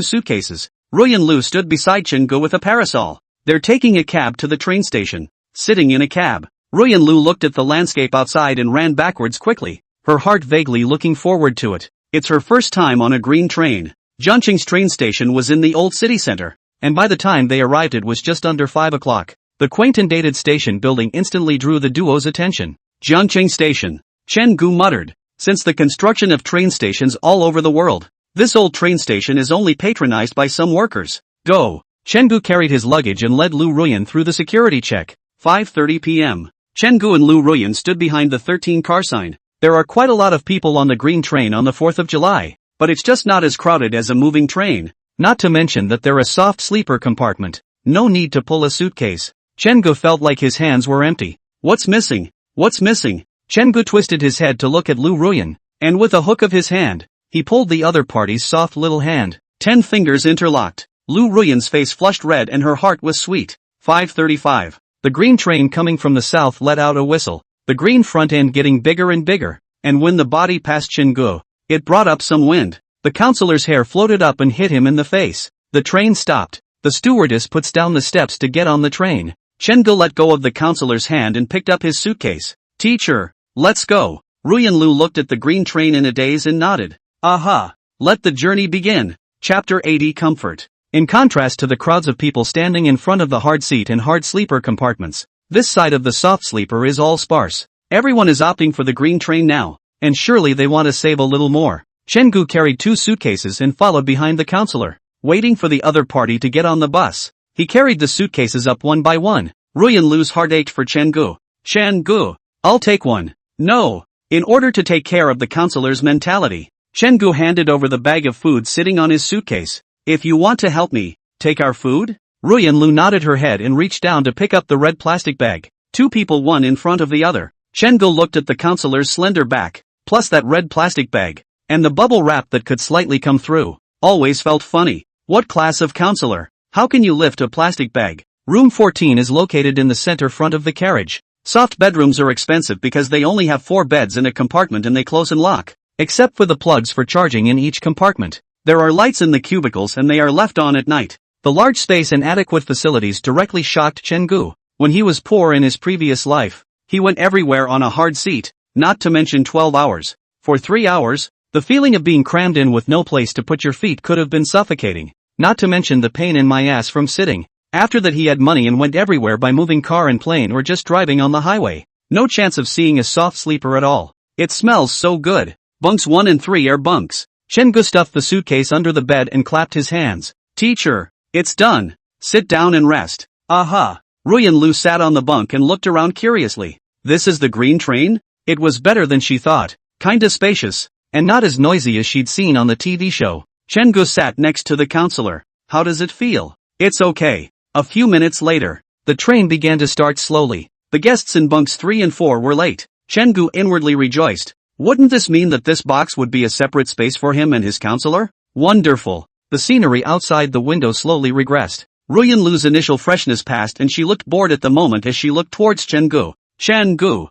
suitcases. Ruyan Lu stood beside Chengu with a parasol. They're taking a cab to the train station. Sitting in a cab, Ruyan Lu looked at the landscape outside and ran backwards quickly, her heart vaguely looking forward to it. It's her first time on a green train. Jiangqing's train station was in the old city center, and by the time they arrived it was just under 5 o'clock. The quaint and dated station building instantly drew the duo's attention. Jiangqing Station. Chengu muttered. Since the construction of train stations all over the world, this old train station is only patronized by some workers. Go. Chengu carried his luggage and led Lu Ruyan through the security check. 5:30 p.m. Chen-gu and Lu Ruyan stood behind the 13 car sign. There are quite a lot of people on the green train on the 4th of July, but it's just not as crowded as a moving train. Not to mention that they're a soft sleeper compartment. No need to pull a suitcase. Chen-gu felt like his hands were empty. What's missing? What's missing? Chen-gu twisted his head to look at Lu Ruyan, and with a hook of his hand, he pulled the other party's soft little hand. 10 fingers interlocked. Lu Ruyan's face flushed red and her heart was sweet. 5:35. The green train coming from the south let out a whistle, the green front end getting bigger and bigger, and when the body passed Chen-gu, it brought up some wind. The counselor's hair floated up and hit him in the face. The train stopped. The stewardess puts down the steps to get on the train. Chen-gu let go of the counselor's hand and picked up his suitcase. Teacher, let's go. Ruyan Lu looked at the green train in a daze and nodded. Aha! Let the journey begin. Chapter 80 Comfort. In contrast to the crowds of people standing in front of the hard seat and hard sleeper compartments, this side of the soft sleeper is all sparse. Everyone is opting for the green train now, and surely they want to save a little more. Chen-gu carried 2 suitcases and followed behind the counselor, waiting for the other party to get on the bus. He carried the suitcases up one by one. Ruyan Lu's heart ached for Chen-gu. Chen-gu, I'll take one. No. In order to take care of the counselor's mentality, Chen-gu handed over the bag of food sitting on his suitcase. If you want to help me, take our food? Ruyan Lu nodded her head and reached down to pick up the red plastic bag. 2 people one in front of the other. Chen-gu looked at the counselor's slender back, plus that red plastic bag, and the bubble wrap that could slightly come through. Always felt funny. What class of counselor? How can you lift a plastic bag? Room 14 is located in the center front of the carriage. Soft bedrooms are expensive because they only have 4 beds in a compartment and they close and lock, except for the plugs for charging in each compartment. There are lights in the cubicles and they are left on at night. The large space and adequate facilities directly shocked Chen-gu. When he was poor in his previous life, he went everywhere on a hard seat, not to mention 12 hours. For 3 hours, the feeling of being crammed in with no place to put your feet could have been suffocating, not to mention the pain in my ass from sitting. After that he had money and went everywhere by moving car and plane or just driving on the highway. No chance of seeing a soft sleeper at all. It smells so good. Bunks 1 and 3 are bunks. Chen-gu stuffed the suitcase under the bed and clapped his hands. Teacher, it's done. Sit down and rest. Aha. Ruyan Lu sat on the bunk and looked around curiously. This is the green train? It was better than she thought. Kinda spacious, and not as noisy as she'd seen on the TV show. Chen-gu sat next to the counselor. How does it feel? It's okay. A few minutes later, the train began to start slowly. The guests in bunks 3 and 4 were late. Chen-gu inwardly rejoiced. Wouldn't this mean that this box would be a separate space for him and his counselor? Wonderful. The scenery outside the window slowly regressed. Ruyan Lu's initial freshness passed and she looked bored at the moment as she looked towards Chen-gu. Chen-gu,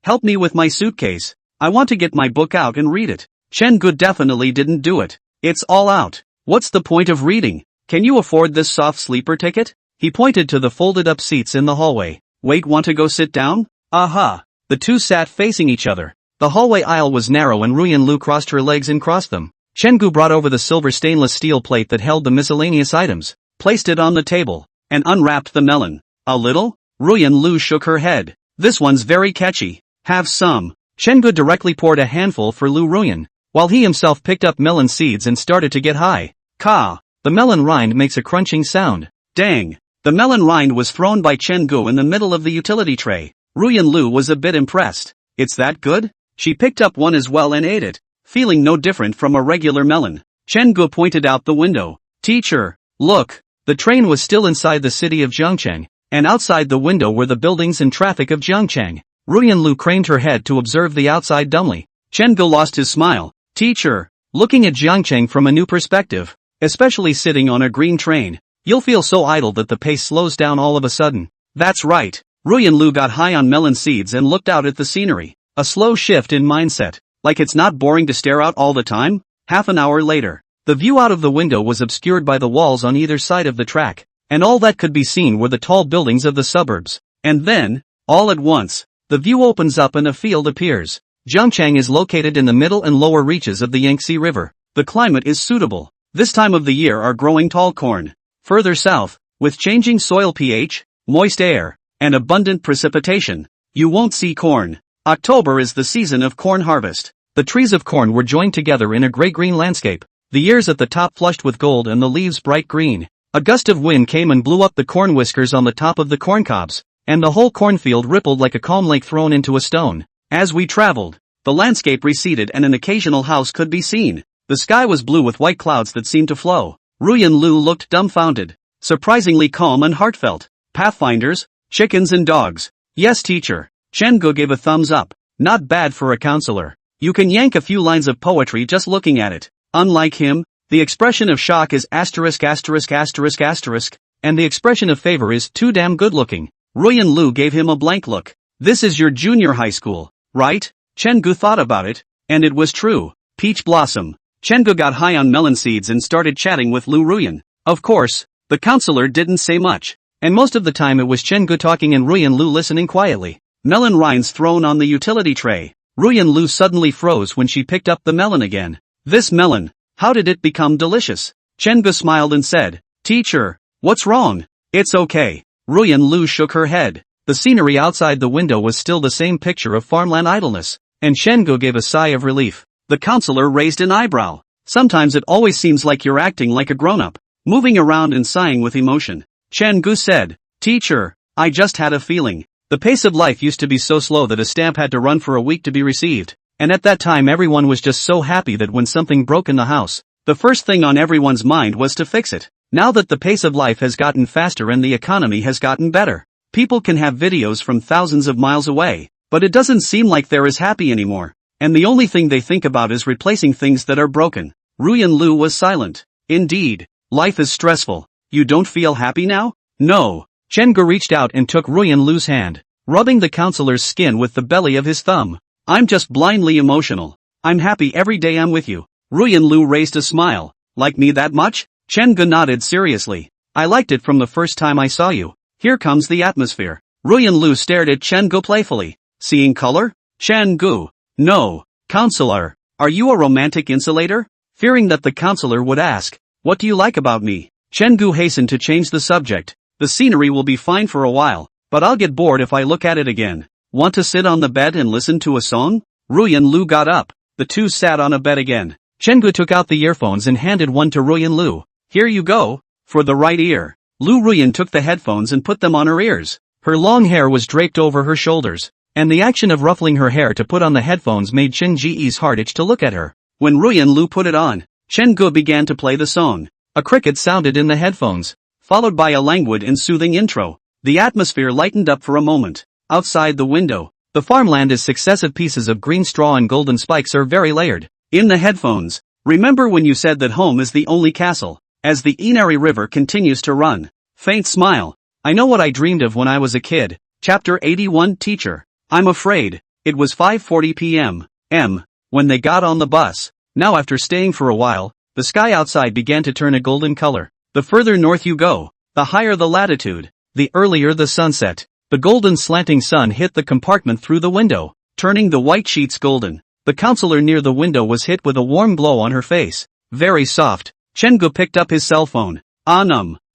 help me with my suitcase. I want to get my book out and read it. Chen-gu definitely didn't do it. It's all out. What's the point of reading? Can you afford this soft sleeper ticket? He pointed to the folded up seats in the hallway. Wait, want to go sit down? Aha. The two sat facing each other. The hallway aisle was narrow and Ruyan Lu crossed her legs and crossed them. Chen-gu brought over the silver stainless steel plate that held the miscellaneous items, placed it on the table, and unwrapped the melon. A little? Ruyan Lu shook her head. This one's very catchy. Have some. Chen-gu directly poured a handful for Lu Ruyan, while he himself picked up melon seeds and started to get high. Ka! The melon rind makes a crunching sound. Dang! The melon rind was thrown by Chen-gu in the middle of the utility tray. Ruyan Lu was a bit impressed. It's that good? She picked up one as well and ate it, feeling no different from a regular melon. Chen-gu pointed out the window. Teacher, look! The train was still inside the city of Zhangcheng, and outside the window were the buildings and traffic of Zhangcheng. Ruyan Lu craned her head to observe the outside dumbly. Chen-gu lost his smile. Teacher, looking at Zhangcheng from a new perspective, especially sitting on a green train, you'll feel so idle that the pace slows down all of a sudden. That's right. Ruyan Lu got high on melon seeds and looked out at the scenery. A slow shift in mindset. Like it's not boring to stare out all the time? Half an hour later, the view out of the window was obscured by the walls on either side of the track, and all that could be seen were the tall buildings of the suburbs. And then, all at once, the view opens up and a field appears. Zhangcheng is located in the middle and lower reaches of the Yangtze River. The climate is suitable. This time of the year are growing tall corn. Further south, with changing soil pH, moist air, and abundant precipitation, you won't see corn. October is the season of corn harvest. The trees of corn were joined together in a gray-green landscape, the ears at the top flushed with gold and the leaves bright green. A gust of wind came and blew up the corn whiskers on the top of the corn cobs, and the whole cornfield rippled like a calm lake thrown into a stone. As we traveled, the landscape receded and an occasional house could be seen. The sky was blue with white clouds that seemed to flow. Ruyan Lu looked dumbfounded, surprisingly calm and heartfelt. Pathfinders, chickens and dogs. Yes, teacher. Chen Gu gave a thumbs up. Not bad for a counselor. You can yank a few lines of poetry just looking at it. Unlike him, the expression of shock is asterisk asterisk asterisk asterisk, and the expression of favor is too damn good looking. Ruyan Lu gave him a blank look. This is your junior high school, right? Chen Gu thought about it, and it was true. Peach Blossom. Chen Gu got high on melon seeds and started chatting with Lu Ruyan. Of course, the counselor didn't say much, and most of the time it was Chen Gu talking and Ruyan Lu listening quietly. Melon rinds thrown on the utility tray. Ruyan Lu suddenly froze when she picked up the melon again. This melon, how did it become delicious? Chen Gu smiled and said, Teacher, what's wrong? It's okay. Ruyan Lu shook her head. The scenery outside the window was still the same picture of farmland idleness, and Chen Gu gave a sigh of relief. The counselor raised an eyebrow. Sometimes it always seems like you're acting like a grown-up, moving around and sighing with emotion. Chen Gu said, Teacher, I just had a feeling. The pace of life used to be so slow that a stamp had to run for a week to be received, and at that time everyone was just so happy that when something broke in the house, the first thing on everyone's mind was to fix it. Now that the pace of life has gotten faster and the economy has gotten better, people can have videos from thousands of miles away, but it doesn't seem like they're as happy anymore, and the only thing they think about is replacing things that are broken. Ruyan Lu was silent. Indeed, life is stressful. You don't feel happy now? No. Chen Gu reached out and took Ruyan Lu's hand, rubbing the counselor's skin with the belly of his thumb. I'm just blindly emotional. I'm happy every day I'm with you. Ruyan Lu raised a smile. Like me that much? Chen Gu nodded seriously. I liked it from the first time I saw you. Here comes the atmosphere. Ruyan Lu stared at Chen Gu playfully. Seeing color? Chen Gu. No. Counselor, are you a romantic insulator? Fearing that the counselor would ask, what do you like about me? Chen Gu hastened to change the subject. The scenery will be fine for a while, but I'll get bored if I look at it again. Want to sit on the bed and listen to a song? Ruyan Lu got up. The two sat on a bed again. Chen Gu took out the earphones and handed one to Ruyan Lu. Here you go. For the right ear. Lu Ruyan took the headphones and put them on her ears. Her long hair was draped over her shoulders, and the action of ruffling her hair to put on the headphones made Chen Ji's heart itch to look at her. When Ruyan Lu put it on, Chen Gu began to play the song. A cricket sounded in the headphones, followed by a languid and soothing intro. The atmosphere lightened up for a moment. Outside the window, the farmland is successive pieces of green straw and golden spikes are very layered. In the headphones, remember when you said that home is the only castle? As the Inari River continues to run. Faint smile. I know what I dreamed of when I was a kid. Chapter 81 Teacher. I'm afraid. It was 5:40 p.m. When they got on the bus. Now after staying for a while, the sky outside began to turn a golden color. The further north you go, the higher the latitude, the earlier the sunset. The golden slanting sun hit the compartment through the window, turning the white sheets golden. The counselor near the window was hit with a warm glow on her face. Very soft. Chen Gu picked up his cell phone.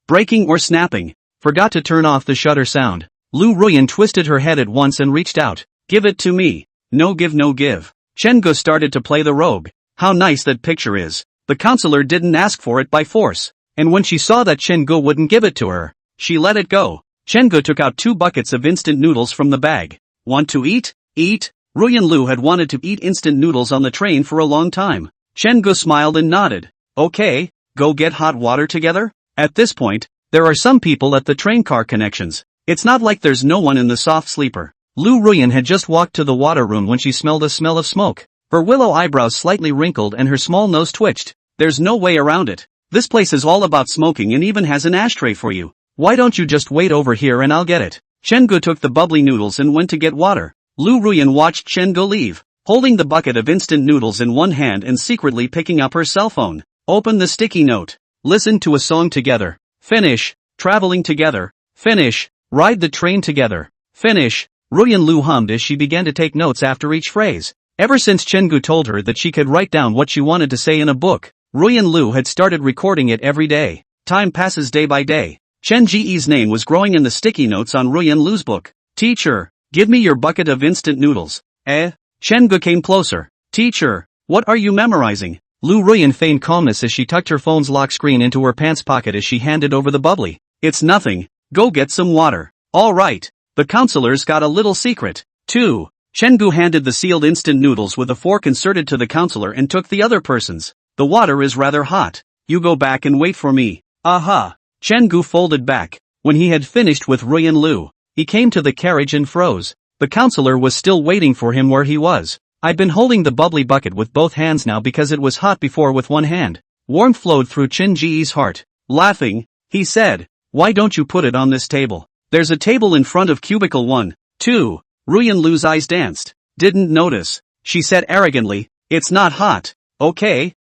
Breaking or snapping. Forgot to turn off the shutter sound. Lu Ruyan twisted her head at once and reached out. Give it to me. No give no give. Chen Gu started to play the rogue. How nice that picture is. The counselor didn't ask for it by force, and when she saw that Chen Gu wouldn't give it to her, she let it go. Chen Gu took out 2 buckets of instant noodles from the bag. Want to eat? Eat? Ruyan Lu had wanted to eat instant noodles on the train for a long time. Chen Gu smiled and nodded. Okay, go get hot water together? At this point, there are some people at the train car connections. It's not like there's no one in the soft sleeper. Lu Ruyan had just walked to the water room when she smelled a smell of smoke. Her willow eyebrows slightly wrinkled and her small nose twitched. There's no way around it. This place is all about smoking and even has an ashtray for you. Why don't you just wait over here and I'll get it? Chen Gu took the bubbly noodles and went to get water. Lu Ruyan watched Chen Gu leave, holding the bucket of instant noodles in one hand and secretly picking up her cell phone. Open the sticky note. Listen to a song together. Finish. Traveling together. Finish. Ride the train together. Finish. Ruyan Lu hummed as she began to take notes after each phrase. Ever since Chen Gu told her that she could write down what she wanted to say in a book, Ruyan Lu had started recording it every day. Time passes day by day. Chen Ji's name was growing in the sticky notes on Ruyan Lu's book. Teacher, give me your bucket of instant noodles. Chen Gu came closer. Teacher, what are you memorizing? Lu Ruyan feigned calmness as she tucked her phone's lock screen into her pants pocket as she handed over the bubbly. It's nothing. Go get some water. All right. The counselor's got a little secret. 2. Chen-gu handed the sealed instant noodles with a fork inserted to the counselor and took the other person's. The water is rather hot. You go back and wait for me. Aha. Chen-gu folded back. When he had finished with Rui and Lu, he came to the carriage and froze. The counselor was still waiting for him where he was. I'd been holding the bubbly bucket with both hands now because it was hot before with one hand. Warmth flowed through Chin Ji's heart. Laughing, he said, why don't you put it on this table? There's a table in front of cubicle 1. 2. Rui and Lu's eyes danced. Didn't notice. She said arrogantly, it's not hot. Okay,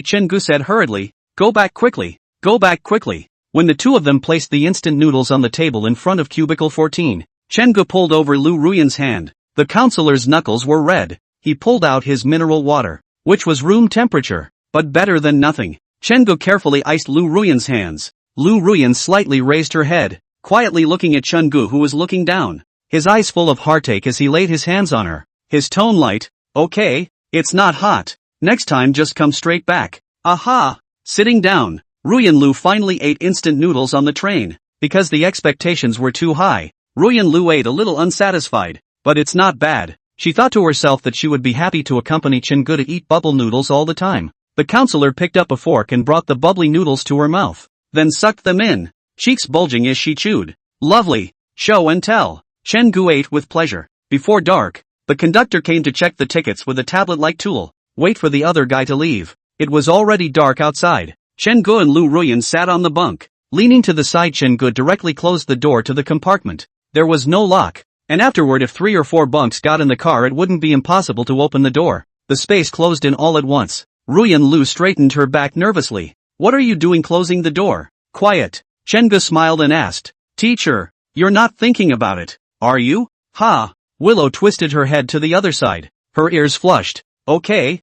Chen-gu said hurriedly. Go back quickly. Go back quickly. When the two of them placed the instant noodles on the table in front of cubicle 14, Chen-gu pulled over Lu Ruyan's hand. The counselor's knuckles were red. He pulled out his mineral water, which was room temperature, but better than nothing. Chen-gu carefully iced Lu Ruyan's hands. Lu Ruyan slightly raised her head, quietly looking at Chen-gu who was looking down, his eyes full of heartache as he laid his hands on her. His tone light, okay, it's not hot. Next time just come straight back. Aha! Sitting down, Rui and Lu finally ate instant noodles on the train. Because the expectations were too high, Rui and Lu ate a little unsatisfied. But it's not bad. She thought to herself that she would be happy to accompany Chen-gu to eat bubble noodles all the time. The counselor picked up a fork and brought the bubbly noodles to her mouth, then sucked them in, cheeks bulging as she chewed. Lovely. Show and tell. Chen-gu ate with pleasure. Before dark, the conductor came to check the tickets with a tablet-like tool. Wait for the other guy to leave. It was already dark outside. Chen-gu and Lu Ruyan sat on the bunk. Leaning to the side, Chen-gu directly closed the door to the compartment. There was no lock, and afterward if 3 or 4 bunks got in the car it wouldn't be impossible to open the door. The space closed in all at once. Rui and Lu straightened her back nervously. What are you doing closing the door? Quiet. Chen-gu smiled and asked. Teacher, you're not thinking about it, are you? Ha! Willow twisted her head to the other side. Her ears flushed. Okay.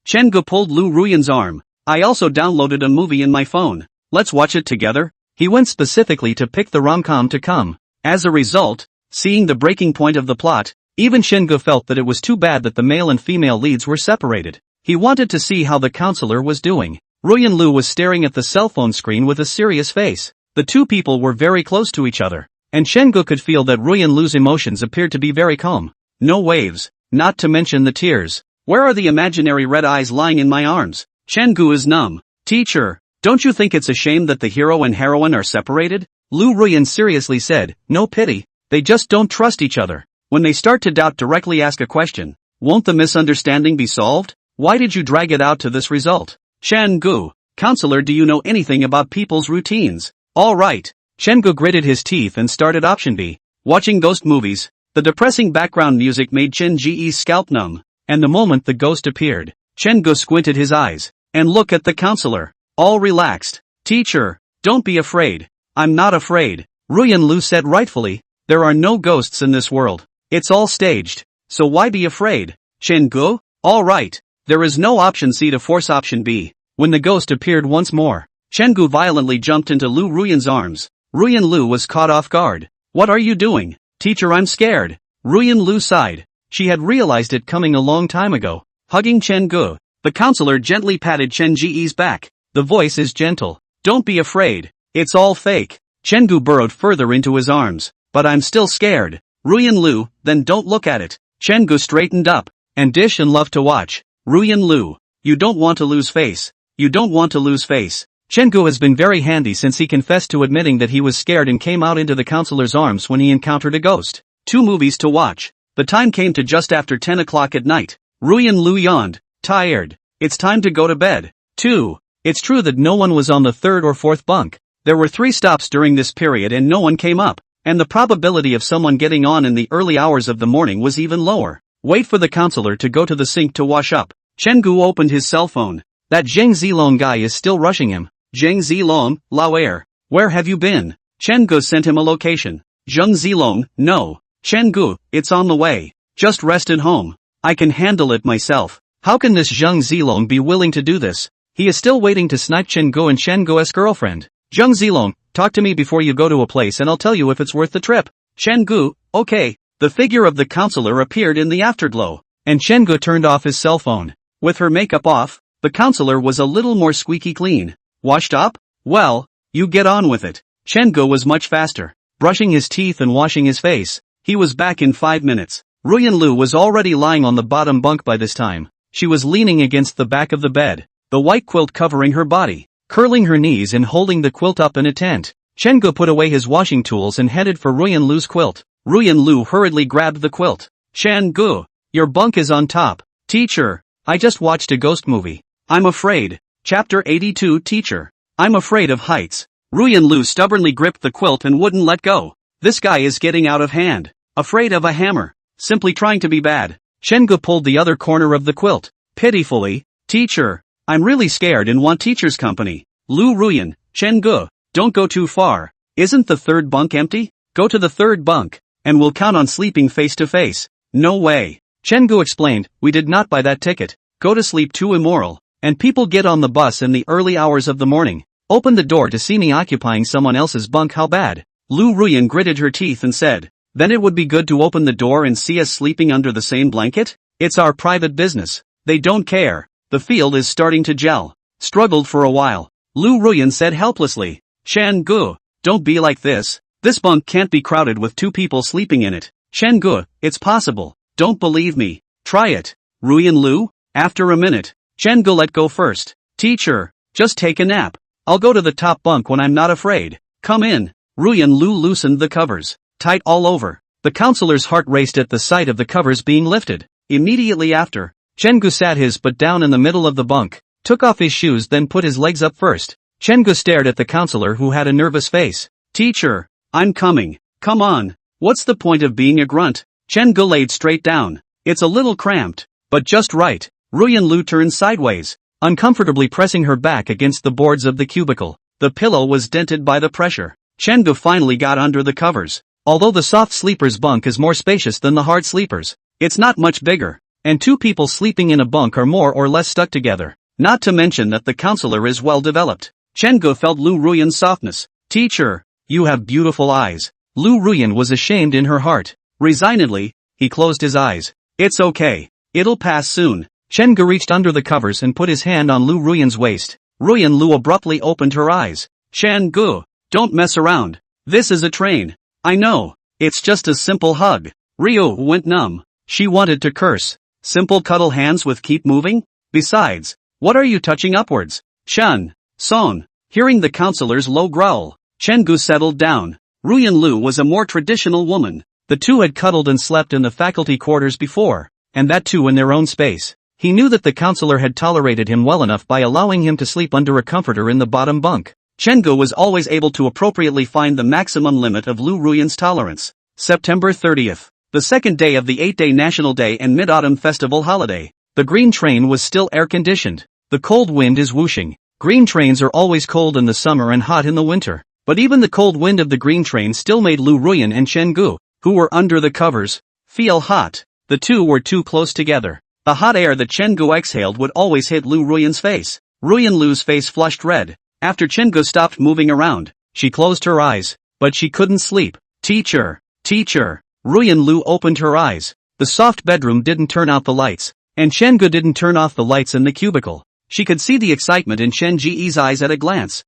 Chen-gu pulled Lu Ruyan's arm. I also downloaded a movie in my phone. Let's watch it together. He went specifically to pick the rom-com to come. As a result, seeing the breaking point of the plot, even Chen-gu felt that it was too bad that the male and female leads were separated. He wanted to see how the counselor was doing. Rui and Lu was staring at the cell phone screen with a serious face. The two people were very close to each other, and Chen-gu could feel that Rui and Lu's emotions appeared to be very calm. No waves, not to mention the tears. Where are the imaginary red eyes lying in my arms? Chen-gu is numb. Teacher, don't you think it's a shame that the hero and heroine are separated? Lu Ruyan seriously said, no pity, they just don't trust each other. When they start to doubt, directly ask a question. Won't the misunderstanding be solved? Why did you drag it out to this result? Chen-gu, counselor, do you know anything about people's routines? Alright. Chen-gu gritted his teeth and started option B. Watching ghost movies. The depressing background music made Chen Ji's scalp numb, and the moment the ghost appeared, Chen-gu squinted his eyes, and looked at the counselor. All relaxed. Teacher, don't be afraid. I'm not afraid. Rui and Lu said rightfully, there are no ghosts in this world. It's all staged. So why be afraid? Chen-gu? Alright. There is no option C to force option B. When the ghost appeared once more, Chen-gu violently jumped into Lu Ruyan's arms. Rui and Lu was caught off guard. What are you doing? Teacher, I'm scared. Rui and Lu sighed. She had realized it coming a long time ago. Hugging Chen-gu, the counselor gently patted Chen Ji's back. The voice is gentle. Don't be afraid. It's all fake. Chen-gu burrowed further into his arms. But I'm still scared. Rui and Lu, then don't look at it. Chen-gu straightened up. And dish and love to watch. Rui and Lu, you don't want to lose face. You don't want to lose face. Chen-gu has been very handy since he confessed to admitting that he was scared and came out into the counselor's arms when he encountered a ghost. 2 movies to watch. The time came to just after 10 o'clock at night. Rui and Lu yawned. Tired. It's time to go to bed. 2. It's true that no one was on the 3rd or 4th bunk. There were 3 stops during this period and no one came up. And the probability of someone getting on in the early hours of the morning was even lower. Wait for the counselor to go to the sink to wash up. Chen-gu opened his cell phone. That Zhang Zilong guy is still rushing him. Zhang Zilong, where have you been? Chen-gu sent him a location. Zhang Zilong, no. Chen-gu, it's on the way. Just rest at home. I can handle it myself. How can this Zhang Zilong be willing to do this? He is still waiting to snipe Chen-gu and Chen-gu's girlfriend. Zhang Zilong, talk to me before you go to a place and I'll tell you if it's worth the trip. Chen-gu, okay. The figure of the counselor appeared in the afterglow, and Chen-gu turned off his cell phone. With her makeup off, the counselor was a little more squeaky clean. Washed up? Well, you get on with it. Chen-gu was much faster. brushing his teeth and washing his face. He was back in 5 minutes. Ruyan Lu was already lying on the bottom bunk by this time. She was leaning against the back of the bed, the white quilt covering her body, curling her knees and holding the quilt up in a tent. Chengu put away his washing tools and headed for Ruyan Lu's quilt. Ruyan Lu hurriedly grabbed the quilt. Chengu, your bunk is on top. Teacher, I just watched a ghost movie. I'm afraid. Chapter 82 Teacher, I'm afraid of heights. Ruyan Lu stubbornly gripped the quilt and wouldn't let go. This guy is getting out of hand. Afraid of a hammer. Simply trying to be bad. Chengu pulled the other corner of the quilt. Pitifully, Teacher, I'm really scared and want teacher's company. Lu Ruyan, Chengu, don't go too far. Isn't the third bunk empty? Go to the third bunk, and we'll count on sleeping face to face. No way. Chengu explained, we did not buy that ticket. Go to sleep too immoral. And people get on the bus in the early hours of the morning. Open the door to see me occupying someone else's bunk, how bad. Lu Ruyan gritted her teeth and said, then it would be good to open the door and see us sleeping under the same blanket? It's our private business. They don't care. The field is starting to gel. Struggled for a while. Lu Ruyan said helplessly, Chengu, don't be like this. This bunk can't be crowded with 2 people sleeping in it. Chengu, it's possible. Don't believe me. Try it. Ruyan Lu? After a minute, Chengu let go first. Teacher, just take a nap. I'll go to the top bunk when I'm not afraid. Come in. Ruyan Lu loosened the covers. Tight all over. The counselor's heart raced at the sight of the covers being lifted. Immediately after, Chengu sat his butt down in the middle of the bunk, took off his shoes then put his legs up first. Chengu stared at the counselor who had a nervous face. Teacher, I'm coming. Come on. What's the point of being a grunt? Chengu laid straight down. It's a little cramped, but just right. Ruyan Lu turned sideways, uncomfortably pressing her back against the boards of the cubicle. The pillow was dented by the pressure. Chengu finally got under the covers. Although the soft sleeper's bunk is more spacious than the hard sleeper's, it's not much bigger, and 2 people sleeping in a bunk are more or less stuck together. Not to mention that the counselor is well developed. Chengu felt Lu Ruyan's softness. Teacher, you have beautiful eyes. Lu Ruyan was ashamed in her heart. Resignedly, he closed his eyes. It's okay. It'll pass soon. Chengu reached under the covers and put his hand on Lu Ruyan's waist. Ruyan Lu abruptly opened her eyes. Chengu, don't mess around. This is a train. I know. It's just a simple hug. Ryu went numb. She wanted to curse. Simple cuddle hands with keep moving? Besides, what are you touching upwards? Shun. Son. Hearing the counselor's low growl, Chengu settled down. Ruyan Lu was a more traditional woman. The 2 had cuddled and slept in the faculty quarters before, and that too in their own space. He knew that the counselor had tolerated him well enough by allowing him to sleep under a comforter in the bottom bunk. Chengu was always able to appropriately find the maximum limit of Lu Ruyan's tolerance. September 30th. The second day of the 8-day National Day and Mid-Autumn Festival holiday. The green train was still air-conditioned. The cold wind is whooshing. Green trains are always cold in the summer and hot in the winter. But even the cold wind of the green train still made Lu Ruyan and Chengu, who were under the covers, feel hot. The 2 were too close together. The hot air that Chengu exhaled would always hit Lu Ruyan's face. Ruyan Lu's face flushed red. After Chengu stopped moving around, she closed her eyes, but she couldn't sleep. Teacher, teacher. Ruyan Lu opened her eyes. The soft bedroom didn't turn out the lights, and Chengu didn't turn off the lights in the cubicle. She could see the excitement in Chen Ji's eyes at a glance.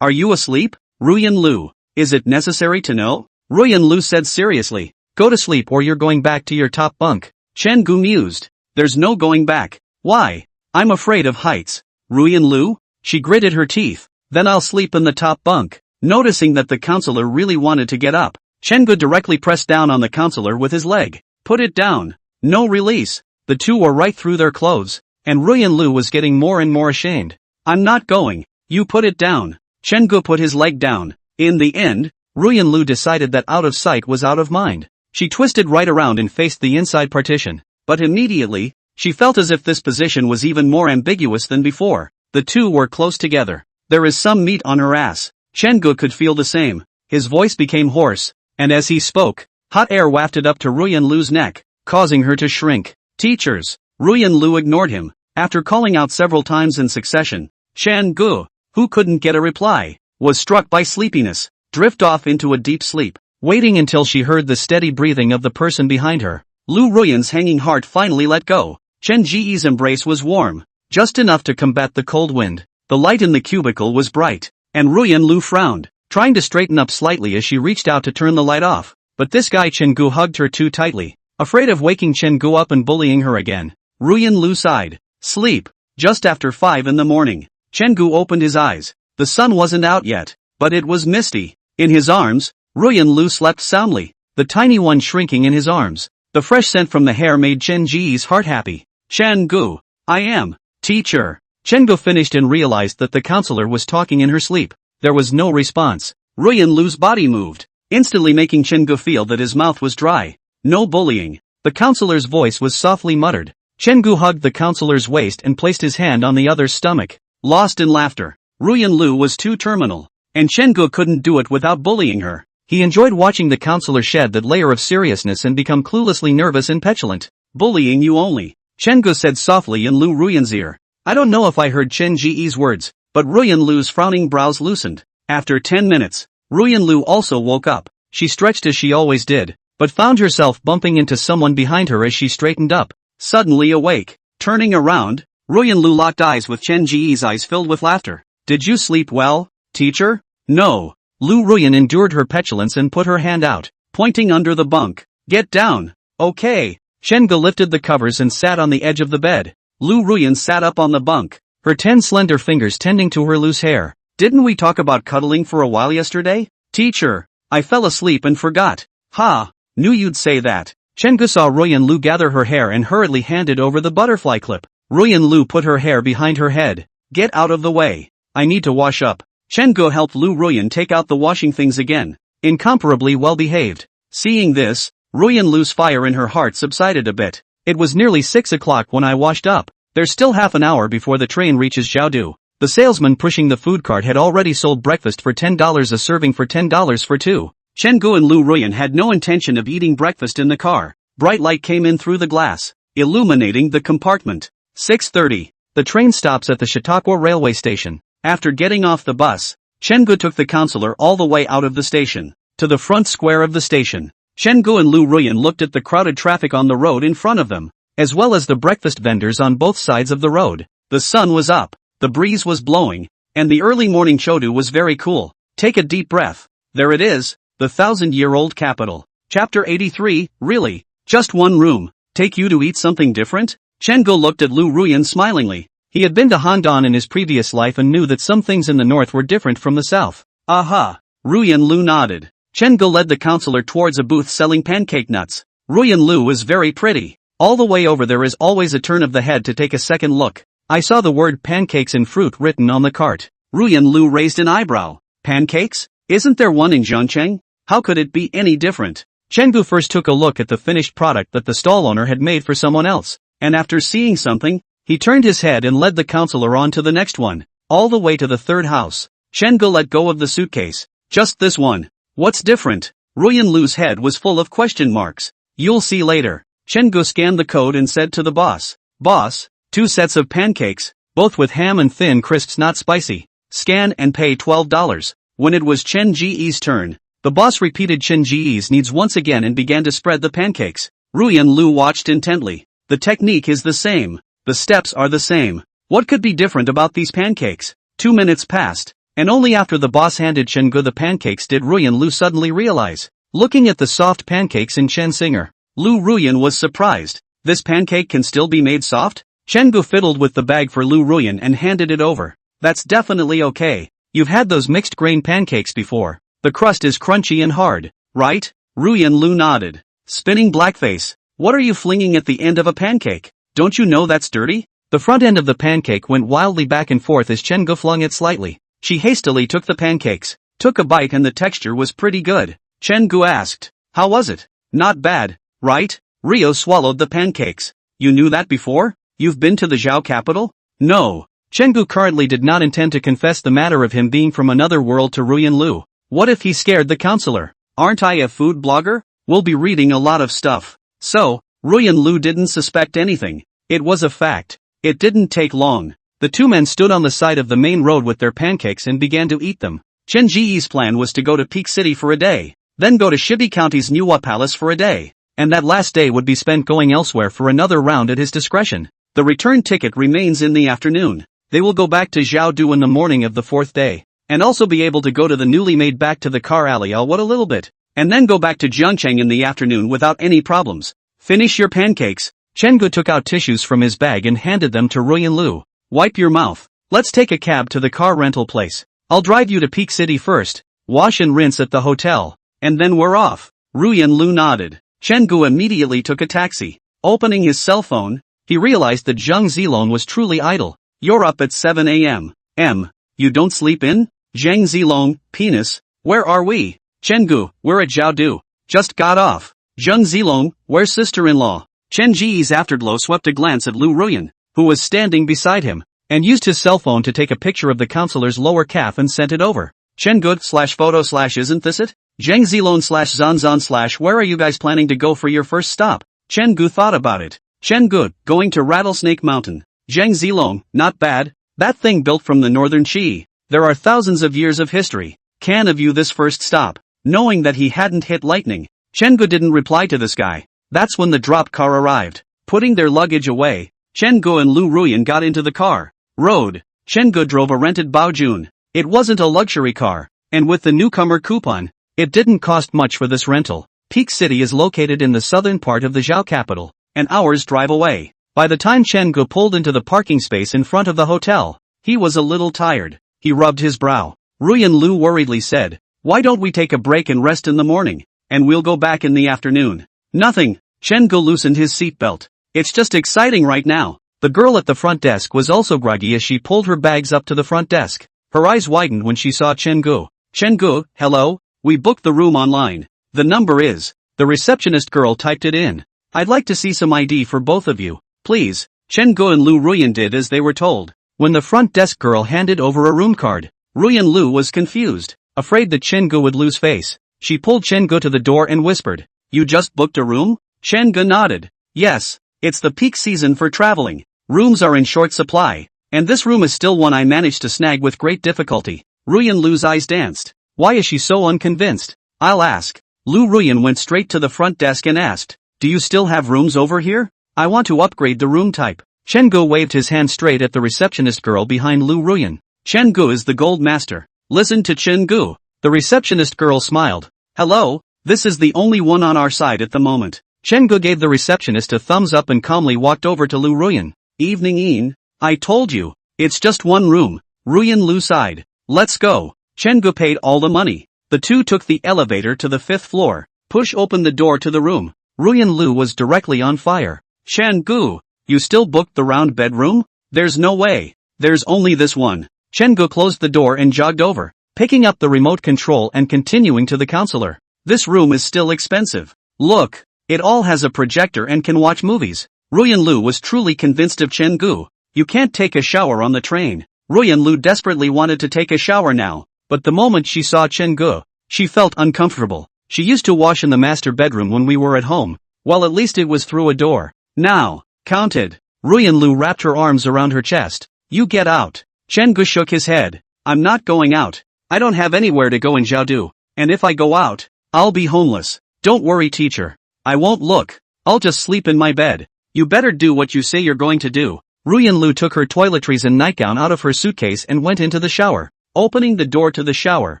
Are you asleep? Ruyan Lu, is it necessary to know? Ruyan Lu said seriously. Go to sleep or you're going back to your top bunk. Chengu mused. There's no going back. Why? I'm afraid of heights. Ruyan Lu? She gritted her teeth. Then I'll sleep in the top bunk. Noticing that the counselor really wanted to get up, Chengu directly pressed down on the counselor with his leg. Put it down. No release. The 2 were right through their clothes, and Ruyan Lu was getting more and more ashamed. I'm not going. You put it down. Chengu put his leg down. In the end, Ruyan Lu decided that out of sight was out of mind. She twisted right around and faced the inside partition. But immediately, she felt as if this position was even more ambiguous than before. The 2 were close together. There is some meat on her ass. Chengu could feel the same. His voice became hoarse, and as he spoke, hot air wafted up to Ruyan Lu's neck, causing her to shrink. Teachers. Ruyan Lu ignored him. After calling out several times in succession, Chengu, who couldn't get a reply, was struck by sleepiness, drift off into a deep sleep, waiting until she heard the steady breathing of the person behind her. Lu Ruyan's hanging heart finally let go. Chen Ji's embrace was warm, just enough to combat the cold wind. The light in the cubicle was bright, and Ruyan Lu frowned. trying to straighten up slightly as she reached out to turn the light off. But this guy Chen-gu hugged her too tightly. Afraid of waking Chen-gu up and bullying her again, Ruyan Lu sighed. Sleep. Just after 5 in the morning, Chen-gu opened his eyes. The sun wasn't out yet, but it was misty. In his arms, Ruyan Lu slept soundly, the tiny one shrinking in his arms. The fresh scent from the hair made Chen-ji's heart happy. Chen-gu, I am, teacher. Chen-gu finished and realized that the counselor was talking in her sleep. There was no response. Ruyan Lu's body moved, instantly making Chen-gu feel that his mouth was dry. No bullying. The counselor's voice was softly muttered. Chen-gu hugged the counselor's waist and placed his hand on the other's stomach. Lost in laughter. Ruyan Lu was too terminal, and Chen-gu couldn't do it without bullying her. He enjoyed watching the counselor shed that layer of seriousness and become cluelessly nervous and petulant. Bullying you only, Chen-gu said softly in Lu Ruyan's ear. I don't know if I heard Chen-ji's words, but Ruyan Lu's frowning brows loosened. After 10 minutes, Ruyan Lu also woke up. She stretched as she always did, but found herself bumping into someone behind her as she straightened up. Suddenly awake, turning around, Ruyan Lu locked eyes with Chen-ji's eyes filled with laughter. Did you sleep well, teacher? No. Lu Ruyan endured her petulance and put her hand out, pointing under the bunk. Get down. Okay. Chen-gu lifted the covers and sat on the edge of the bed. Lu Ruyan sat up on the bunk, her 10 slender fingers tending to her loose hair. Didn't we talk about cuddling for a while yesterday? Teacher, I fell asleep and forgot. Ha, knew you'd say that. Chen-gu saw Ruyan Lu gather her hair and hurriedly handed over the butterfly clip. Ruyan Lu put her hair behind her head. Get out of the way. I need to wash up. Chen-gu helped Lu Ruyan take out the washing things again. Incomparably well behaved. Seeing this, Ruyan Lu's fire in her heart subsided a bit. It was nearly 6 o'clock when I washed up. There's still half an hour before the train reaches Jiaodu. The salesman pushing the food cart had already sold breakfast for $10 a serving for $10 for two. Chen-gu and Lu Ruyan had no intention of eating breakfast in the car. Bright light came in through the glass, illuminating the compartment. 6:30. The train stops at the Chautauqua railway station. After getting off the bus, Chen-gu took the counselor all the way out of the station, to the front square of the station. Chen-gu and Lu Ruyan looked at the crowded traffic on the road in front of them, as well as the breakfast vendors on both sides of the road. The sun was up, the breeze was blowing, and the early morning Jiaodu was very cool. Take a deep breath. There it is, the 1,000-year-old capital. Chapter 83, really? Just one room. Take you to eat something different? Chen-gu looked at Lu Ruyan smilingly. He had been to Handan in his previous life and knew that some things in the north were different from the south. Aha! Ruyan Lu nodded. Chen-gu led the counselor towards a booth selling pancake nuts. Ruyan Lu was very pretty. All the way over there is always a turn of the head to take a second look. I saw the word pancakes and fruit written on the cart. Ruyan Lu raised an eyebrow. Pancakes? Isn't there one in Zhangcheng? How could it be any different? Chen-gu first took a look at the finished product that the stall owner had made for someone else, and after seeing something, he turned his head and led the counselor on to the next one, all the way to the third house. Chen-gu let go of the suitcase. Just this one. What's different? Ruyan Lu's head was full of question marks. You'll see later. Chen-gu scanned the code and said to the boss. Boss, 2 sets of pancakes, both with ham and thin crisps not spicy. Scan and pay $12. When it was Chen-ji's turn, the boss repeated Chen-ji's needs once again and began to spread the pancakes. Ruyan Lu watched intently. The technique is the same. The steps are the same. What could be different about these pancakes? 2 minutes passed, and only after the boss handed Chen-gu the pancakes did Ruyan Lu suddenly realize. Looking at the soft pancakes in Chen Singer, Lu Ruyan was surprised. This pancake can still be made soft? Chen-gu fiddled with the bag for Lu Ruyan and handed it over. That's definitely okay. You've had those mixed grain pancakes before. The crust is crunchy and hard, right? Ruyan Lu nodded. Spinning blackface. What are you flinging at the end of a pancake? Don't you know that's dirty? The front end of the pancake went wildly back and forth as Chen-gu flung it slightly. She hastily took the pancakes, took a bite and the texture was pretty good. Chen-gu asked, how was it? Not bad, right? Rio swallowed the pancakes. You knew that before? You've been to the Zhao capital? No. Chen-gu currently did not intend to confess the matter of him being from another world to Ruyan Lu. What if he scared the counselor? Aren't I a food blogger? We'll be reading a lot of stuff. So, Ruyan Lu didn't suspect anything. It was a fact. It didn't take long. The two men stood on the side of the main road with their pancakes and began to eat them. Chen Ji's plan was to go to Peak City for a day, then go to Shibi County's Nuwa Palace for a day, and that last day would be spent going elsewhere for another round at his discretion. The return ticket remains in the afternoon. They will go back to Jiaodu in the morning of the 4th day, and also be able to go to the newly made back to the car alley what a little bit, and then go back to Jiangcheng in the afternoon without any problems. Finish your pancakes. Chenggu took out tissues from his bag and handed them to Ruyan Lu. Wipe your mouth. Let's take a cab to the car rental place. I'll drive you to Peak City first, wash and rinse at the hotel, and then we're off. Ruyan Lu nodded. Chenggu immediately took a taxi. Opening his cell phone, he realized that Zhang Zilong was truly idle. You're up at 7 a.m. You don't sleep in? Zhang Zilong, penis, where are we? Chenggu, we're at Jiaodu. Just got off. Zhang Zilong, where's sister-in-law? Chen Ji's afterglow swept a glance at Lu Ruyan, who was standing beside him, and used his cell phone to take a picture of the counselor's lower calf and sent it over. Chenggu/photo/isn't this it? Zhang Zilong/Zanzan/ where are you guys planning to go for your first stop? Chenggu thought about it. Chenggu, going to Rattlesnake Mountain. Zhang Zilong, not bad. That thing built from the northern Qi. There are thousands of years of history. Can of you this first stop. Knowing that he hadn't hit lightning, Chenggu didn't reply to this guy. That's when the drop car arrived. Putting their luggage away, Chenggu and Lu Ruyan got into the car. Road. Chenggu drove a rented Baojun. It wasn't a luxury car, and with the newcomer coupon, it didn't cost much for this rental. Peak City is located in the southern part of the Zhao capital, an hour's drive away. By the time Chenggu pulled into the parking space in front of the hotel, he was a little tired. He rubbed his brow. Ruyan Lu worriedly said, why don't we take a break and rest in the morning, and we'll go back in the afternoon? Nothing. Chenggu loosened his seatbelt. It's just exciting right now. The girl at the front desk was also groggy as she pulled her bags up to the front desk. Her eyes widened when she saw Chenggu. Chenggu, hello? We booked the room online. The number is. The receptionist girl typed it in. I'd like to see some ID for both of you, please. Chenggu and Lu Ruyan did as they were told. When the front desk girl handed over a room card, Ruyan Lu was confused, afraid that Chenggu would lose face. She pulled Chenggu to the door and whispered, you just booked a room? Chenggu nodded. Yes, it's the peak season for traveling. Rooms are in short supply, and this room is still one I managed to snag with great difficulty. Ruyan Lu's eyes danced. Why is she so unconvinced? I'll ask. Lu Ruyan went straight to the front desk and asked, do you still have rooms over here? I want to upgrade the room type. Chenggu waved his hand straight at the receptionist girl behind Lu Ruyan. Chenggu is the gold master. Listen to Chenggu. The receptionist girl smiled. Hello, this is the only one on our side at the moment. Chenggu gave the receptionist a thumbs up and calmly walked over to Lu Ruyan. Evening Ian. I told you, it's just one room. Ruyan Lu sighed. Let's go. Chenggu paid all the money. The two took the elevator to the 5th floor. Push open the door to the room. Ruyan Lu was directly on fire. Chenggu, you still booked the round bedroom? There's no way. There's only this one. Chenggu closed the door and jogged over, picking up the remote control and continuing to the counselor. This room is still expensive. Look, it all has a projector and can watch movies. Ruyan Lu was truly convinced of Chenggu. You can't take a shower on the train. Ruyan Lu desperately wanted to take a shower now, but the moment she saw Chenggu, she felt uncomfortable. She used to wash in the master bedroom when we were at home. Well, at least it was through a door. Now, counted. Ruyan Lu wrapped her arms around her chest. You get out. Chenggu shook his head. I'm not going out. I don't have anywhere to go in Jiaodu, and if I go out, I'll be homeless. Don't worry, teacher. I won't look. I'll just sleep in my bed. You better do what you say you're going to do. Ruyan Lu took her toiletries and nightgown out of her suitcase and went into the shower. Opening the door to the shower,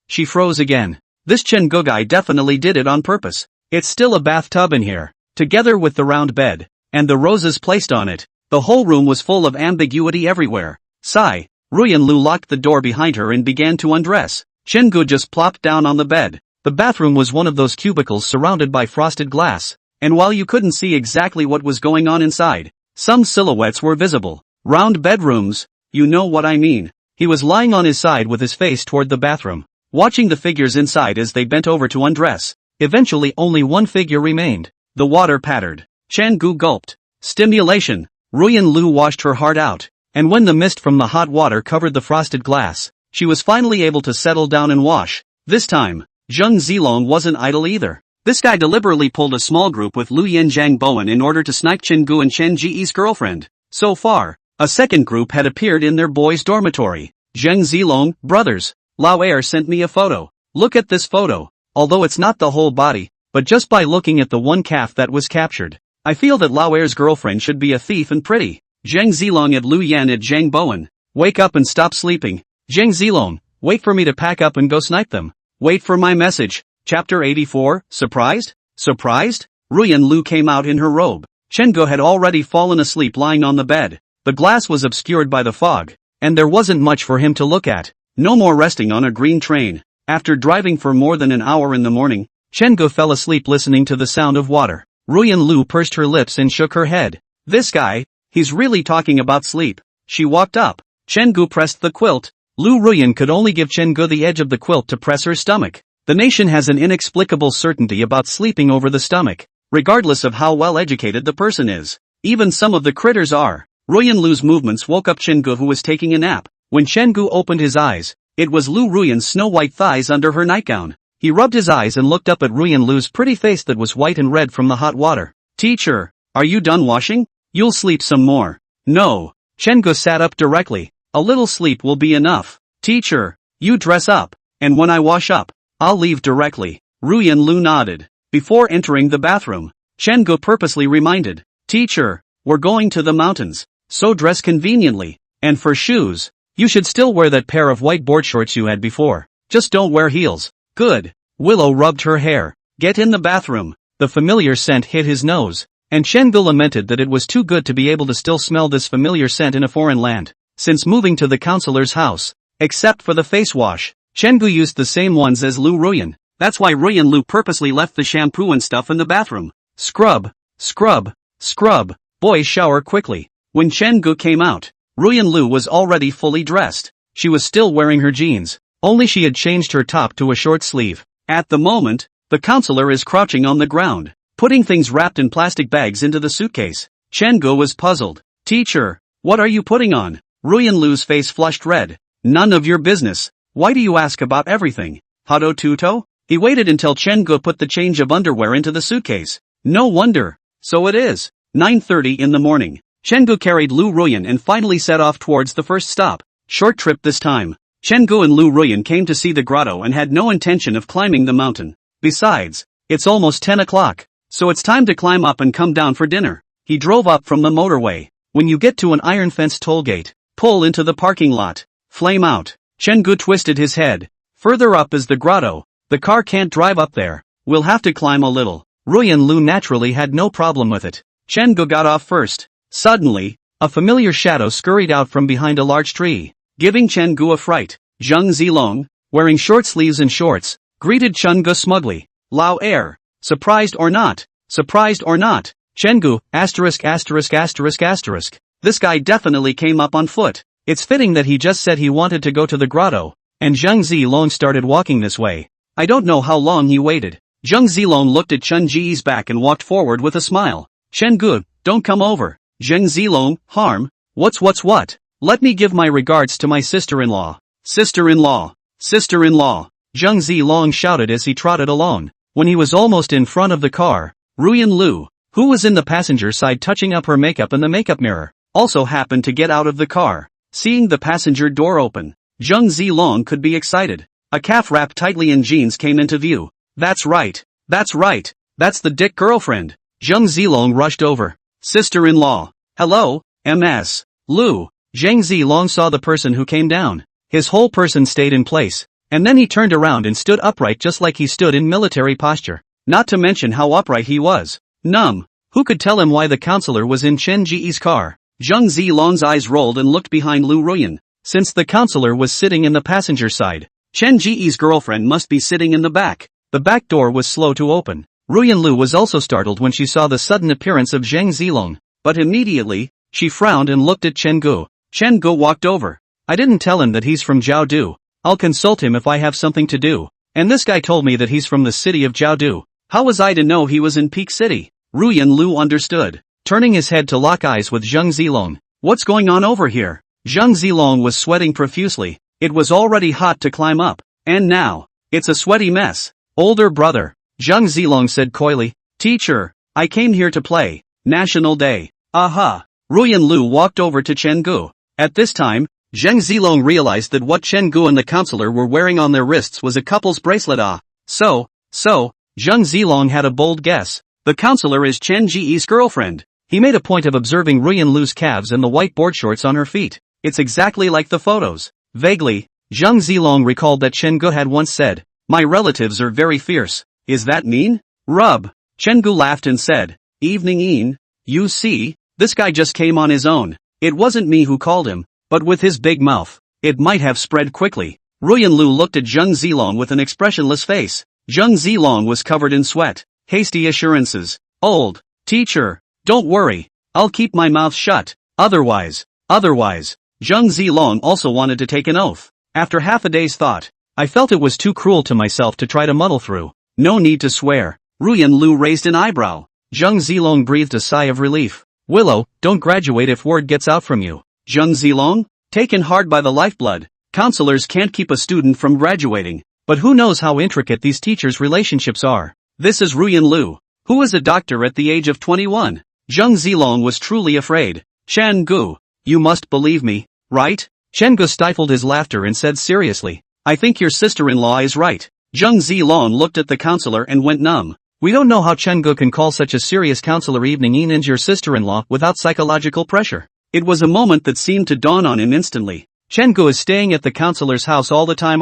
she froze again. This Chenggu guy definitely did it on purpose. It's still a bathtub in here, together with the round bed, and the roses placed on it. The whole room was full of ambiguity everywhere. Sigh. Ruyan Lu locked the door behind her and began to undress. Chenggu just plopped down on the bed. The bathroom was one of those cubicles surrounded by frosted glass, and while you couldn't see exactly what was going on inside, some silhouettes were visible. Round bedrooms, you know what I mean. He was lying on his side with his face toward the bathroom, watching the figures inside as they bent over to undress. Eventually only one figure remained. The water pattered. Chenggu gulped. Stimulation. Ruyan Lu washed her heart out, and when the mist from the hot water covered the frosted glass, she was finally able to settle down and wash. This time, Zhang Zilong wasn't idle either. This guy deliberately pulled a small group with Lu Yanjiang Bowen in order to snipe Chenggu and Chen Ji's girlfriend. So far, a second group had appeared in their boys' dormitory. Zhang Zilong, brothers. Lao Er sent me a photo. Look at this photo. Although it's not the whole body, but just by looking at the one calf that was captured, I feel that Lao Er's girlfriend should be a thief and pretty. Zhang Zilong at Lu Yan at Zhang Bowen. Wake up and stop sleeping. Zhang Zilong, Wait for me to pack up and go snipe them. Wait for my message. Chapter 84, Surprised? Surprised? Ruyan Lu came out in her robe. Chengu had already fallen asleep lying on the bed. The glass was obscured by the fog, and there wasn't much for him to look at. No more resting on a green train. After driving for more than an hour in the morning, Chengu fell asleep listening to the sound of water. Ruyan Lu pursed her lips and shook her head. This guy, he's really talking about sleep. She walked up. Chengu pressed the quilt. Lu Ruyan could only give Chengu the edge of the quilt to press her stomach. The nation has an inexplicable certainty about sleeping over the stomach, regardless of how well educated the person is. Even some of the critters are. Ruyan Lu's movements woke up Chengu, who was taking a nap. When Chengu opened his eyes, it was Lu Ruyan's snow-white thighs under her nightgown. He rubbed his eyes and looked up at Ruyan Lu's pretty face that was white and red from the hot water. Teacher, are you done washing? You'll sleep some more. No. Chengu sat up directly. A little sleep will be enough. Teacher, you dress up, and when I wash up, I'll leave directly. Ruyan Lu nodded. Before entering the bathroom, Chengu purposely reminded, Teacher, we're going to the mountains, so dress conveniently. And for shoes, you should still wear that pair of white board shorts you had before. Just don't wear heels. Good. Willow rubbed her hair. Get in the bathroom. The familiar scent hit his nose, and Chengu lamented that it was too good to be able to still smell this familiar scent in a foreign land. Since moving to the counselor's house, except for the face wash, Chengu used the same ones as Lu Ruyan. That's why Ruyan Lu purposely left the shampoo and stuff in the bathroom. Scrub, scrub, scrub. Boys shower quickly. When Chengu came out, Ruyan Lu was already fully dressed. She was still wearing her jeans, only she had changed her top to a short sleeve. At the moment, the counselor is crouching on the ground, putting things wrapped in plastic bags into the suitcase. Chengu was puzzled. Teacher, what are you putting on? Ruyan Lu's face flushed red. None of your business. Why do you ask about everything? Hado tuto? He waited until Chengu put the change of underwear into the suitcase. No wonder. So it is. 9:30 in the morning. Chengu carried Lu Ruyan and finally set off towards the first stop. Short trip this time. Chengu and Lu Ruyan came to see the grotto and had no intention of climbing the mountain. Besides, it's almost 10 o'clock, so it's time to climb up and come down for dinner. He drove up from the motorway. When you get to an iron-fenced toll gate, pull into the parking lot. Flame out. Chengu twisted his head. Further up is the grotto. The car can't drive up there. We'll have to climb a little. Ruyan Lu naturally had no problem with it. Chengu got off first. Suddenly, a familiar shadow scurried out from behind a large tree, giving Chengu a fright. Zheng Zilong, wearing short sleeves and shorts, greeted Chengu smugly. Lao air. Surprised or not? Surprised or not? Chengu, asterisk asterisk asterisk asterisk. This guy definitely came up on foot. It's fitting that he just said he wanted to go to the grotto, and Zheng Zilong started walking this way. I don't know how long he waited. Zheng Zilong looked at Chen Ji's back and walked forward with a smile. Chengu, don't come over. Zheng Zilong, harm? What? Let me give my regards to my sister-in-law. Sister-in-law. Sister-in-law. Zheng Zilong shouted as he trotted along. When he was almost in front of the car, Ruyan Lu, who was in the passenger side touching up her makeup in the makeup mirror, also happened to get out of the car. Seeing the passenger door open, Zheng Zilong could be excited. A calf wrapped tightly in jeans came into view. That's right. That's right. That's the dick girlfriend. Zheng Zilong rushed over. Sister-in-law. Hello, Ms. Lu. Zheng Zilong saw the person who came down. His whole person stayed in place, and then he turned around and stood upright just like he stood in military posture. Not to mention how upright he was. Numb. Who could tell him why the counselor was in Chen Ji's car? Zheng Zilong's eyes rolled and looked behind Lu Ruyan. Since the counselor was sitting in the passenger side, Chen Ji's girlfriend must be sitting in the back. The back door was slow to open. Ruyan Lu was also startled when she saw the sudden appearance of Zheng Zilong, but immediately, she frowned and looked at Chengu. Chengu walked over. I didn't tell him that he's from Jiaodu. I'll consult him if I have something to do. And this guy told me that he's from the city of Jiaodu. How was I to know he was in Peak City? Ruyan Lu understood, turning his head to lock eyes with Zheng Zilong. What's going on over here? Zheng Zilong was sweating profusely. It was already hot to climb up, and now, it's a sweaty mess. Older brother, Zheng Zilong said coyly. Teacher, I came here to play. National Day. Aha. Ruyan Lu walked over to Chengu. At this time, Zheng Zilong realized that what Chengu and the counselor were wearing on their wrists was a couple's bracelet. So, Zheng Zilong had a bold guess. The counselor is Chen Ji's girlfriend. He made a point of observing Ruyan Lu's calves and the white board shorts on her feet. It's exactly like the photos. Vaguely, Zhang Zilong recalled that Chen Gu had once said, "My relatives are very fierce. Is that mean? Rub." Chen Gu laughed and said, "Evening Een, you see, this guy just came on his own. It wasn't me who called him, but with his big mouth, it might have spread quickly." Ruyan Lu looked at Zhang Zilong with an expressionless face. Zhang Zilong was covered in sweat. Hasty assurances. "Old teacher, don't worry. I'll keep my mouth shut. Otherwise. Zhang Zilong also wanted to take an oath. After half a day's thought, I felt it was too cruel to myself to try to muddle through. No need to swear. Ruyan Lu raised an eyebrow. Zhang Zilong breathed a sigh of relief. Willow, don't graduate if word gets out from you. Zhang Zilong? Taken hard by the lifeblood. Counselors can't keep a student from graduating. But who knows how intricate these teachers' relationships are. This is Ruyan Lu, who is a doctor at the age of 21. Zhang Zilong was truly afraid. Chen Gu, you must believe me, right? Chen Gu stifled his laughter and said seriously, I think your sister-in-law is right. Zhang Zilong looked at the counselor and went numb. We don't know how Chen Gu can call such a serious counselor Evening Een and your sister-in-law without psychological pressure. It was a moment that seemed to dawn on him instantly. Chen Gu is staying at the counselor's house all the time.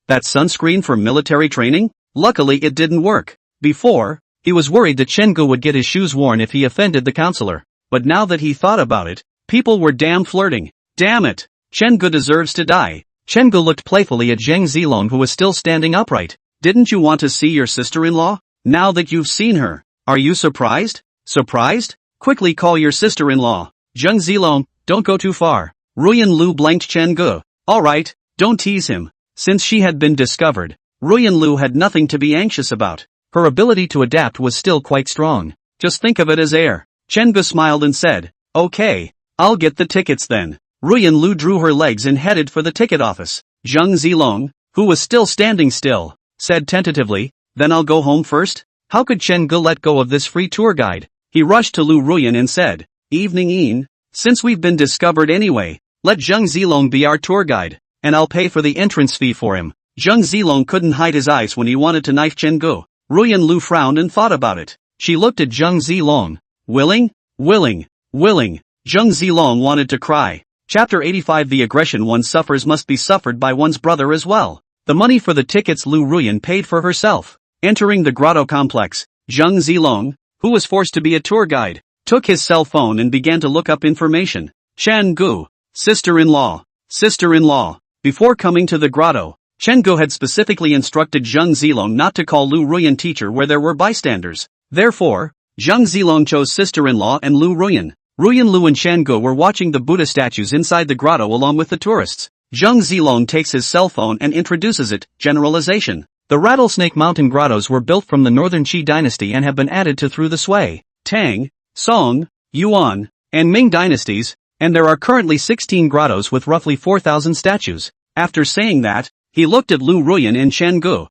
That sunscreen for military training? Luckily it didn't work. Before, he was worried that Chen Gu would get his shoes worn if he offended the counselor. But now that he thought about it, people were damn flirting. Damn it! Chen Gu deserves to die. Chen Gu looked playfully at Zhang Zilong, who was still standing upright. Didn't you want to see your sister-in-law? Now that you've seen her, are you surprised? Surprised? Quickly call your sister-in-law. Zhang Zilong, don't go too far. Ruyan Lu blanked Chen Gu. Alright, don't tease him. Since she had been discovered, Ruyan Lu had nothing to be anxious about. Her ability to adapt was still quite strong. Just think of it as air. Chen Gu smiled and said, okay, I'll get the tickets then. Ruyan Lu drew her legs and headed for the ticket office. Zhang Zilong, who was still standing still, said tentatively, then I'll go home first? How could Chen Gu let go of this free tour guide? He rushed to Lu Ruyan and said, Evening Een, since we've been discovered anyway, let Zhang Zilong be our tour guide, and I'll pay for the entrance fee for him. Zhang Zilong couldn't hide his eyes when he wanted to knife Chen Gu. Ruyan Lu frowned and thought about it. She looked at Zhang Zilong. Willing? Willing. Zhang Zilong wanted to cry. Chapter 85 The aggression one suffers must be suffered by one's brother as well. The money for the tickets Lu Ruyan paid for herself. Entering the grotto complex, Zhang Zilong, who was forced to be a tour guide, took his cell phone and began to look up information. Chen Gu, sister-in-law. Before coming to the grotto, Chen Gu had specifically instructed Zhang Zilong not to call Lu Ruyan teacher where there were bystanders. Therefore, Zhang Zilong chose sister-in-law and Lu Ruyan. Ruyan Lu and Chen Gu were watching the Buddha statues inside the grotto along with the tourists. Zhang Zilong takes his cell phone and introduces it. Generalization. The Rattlesnake Mountain grottos were built from the Northern Qi dynasty and have been added to through the Sui, Tang, Song, Yuan, and Ming dynasties, and there are currently 16 grottos with roughly 4,000 statues. After saying that, he looked at Lu Ruyan and Chen Gu.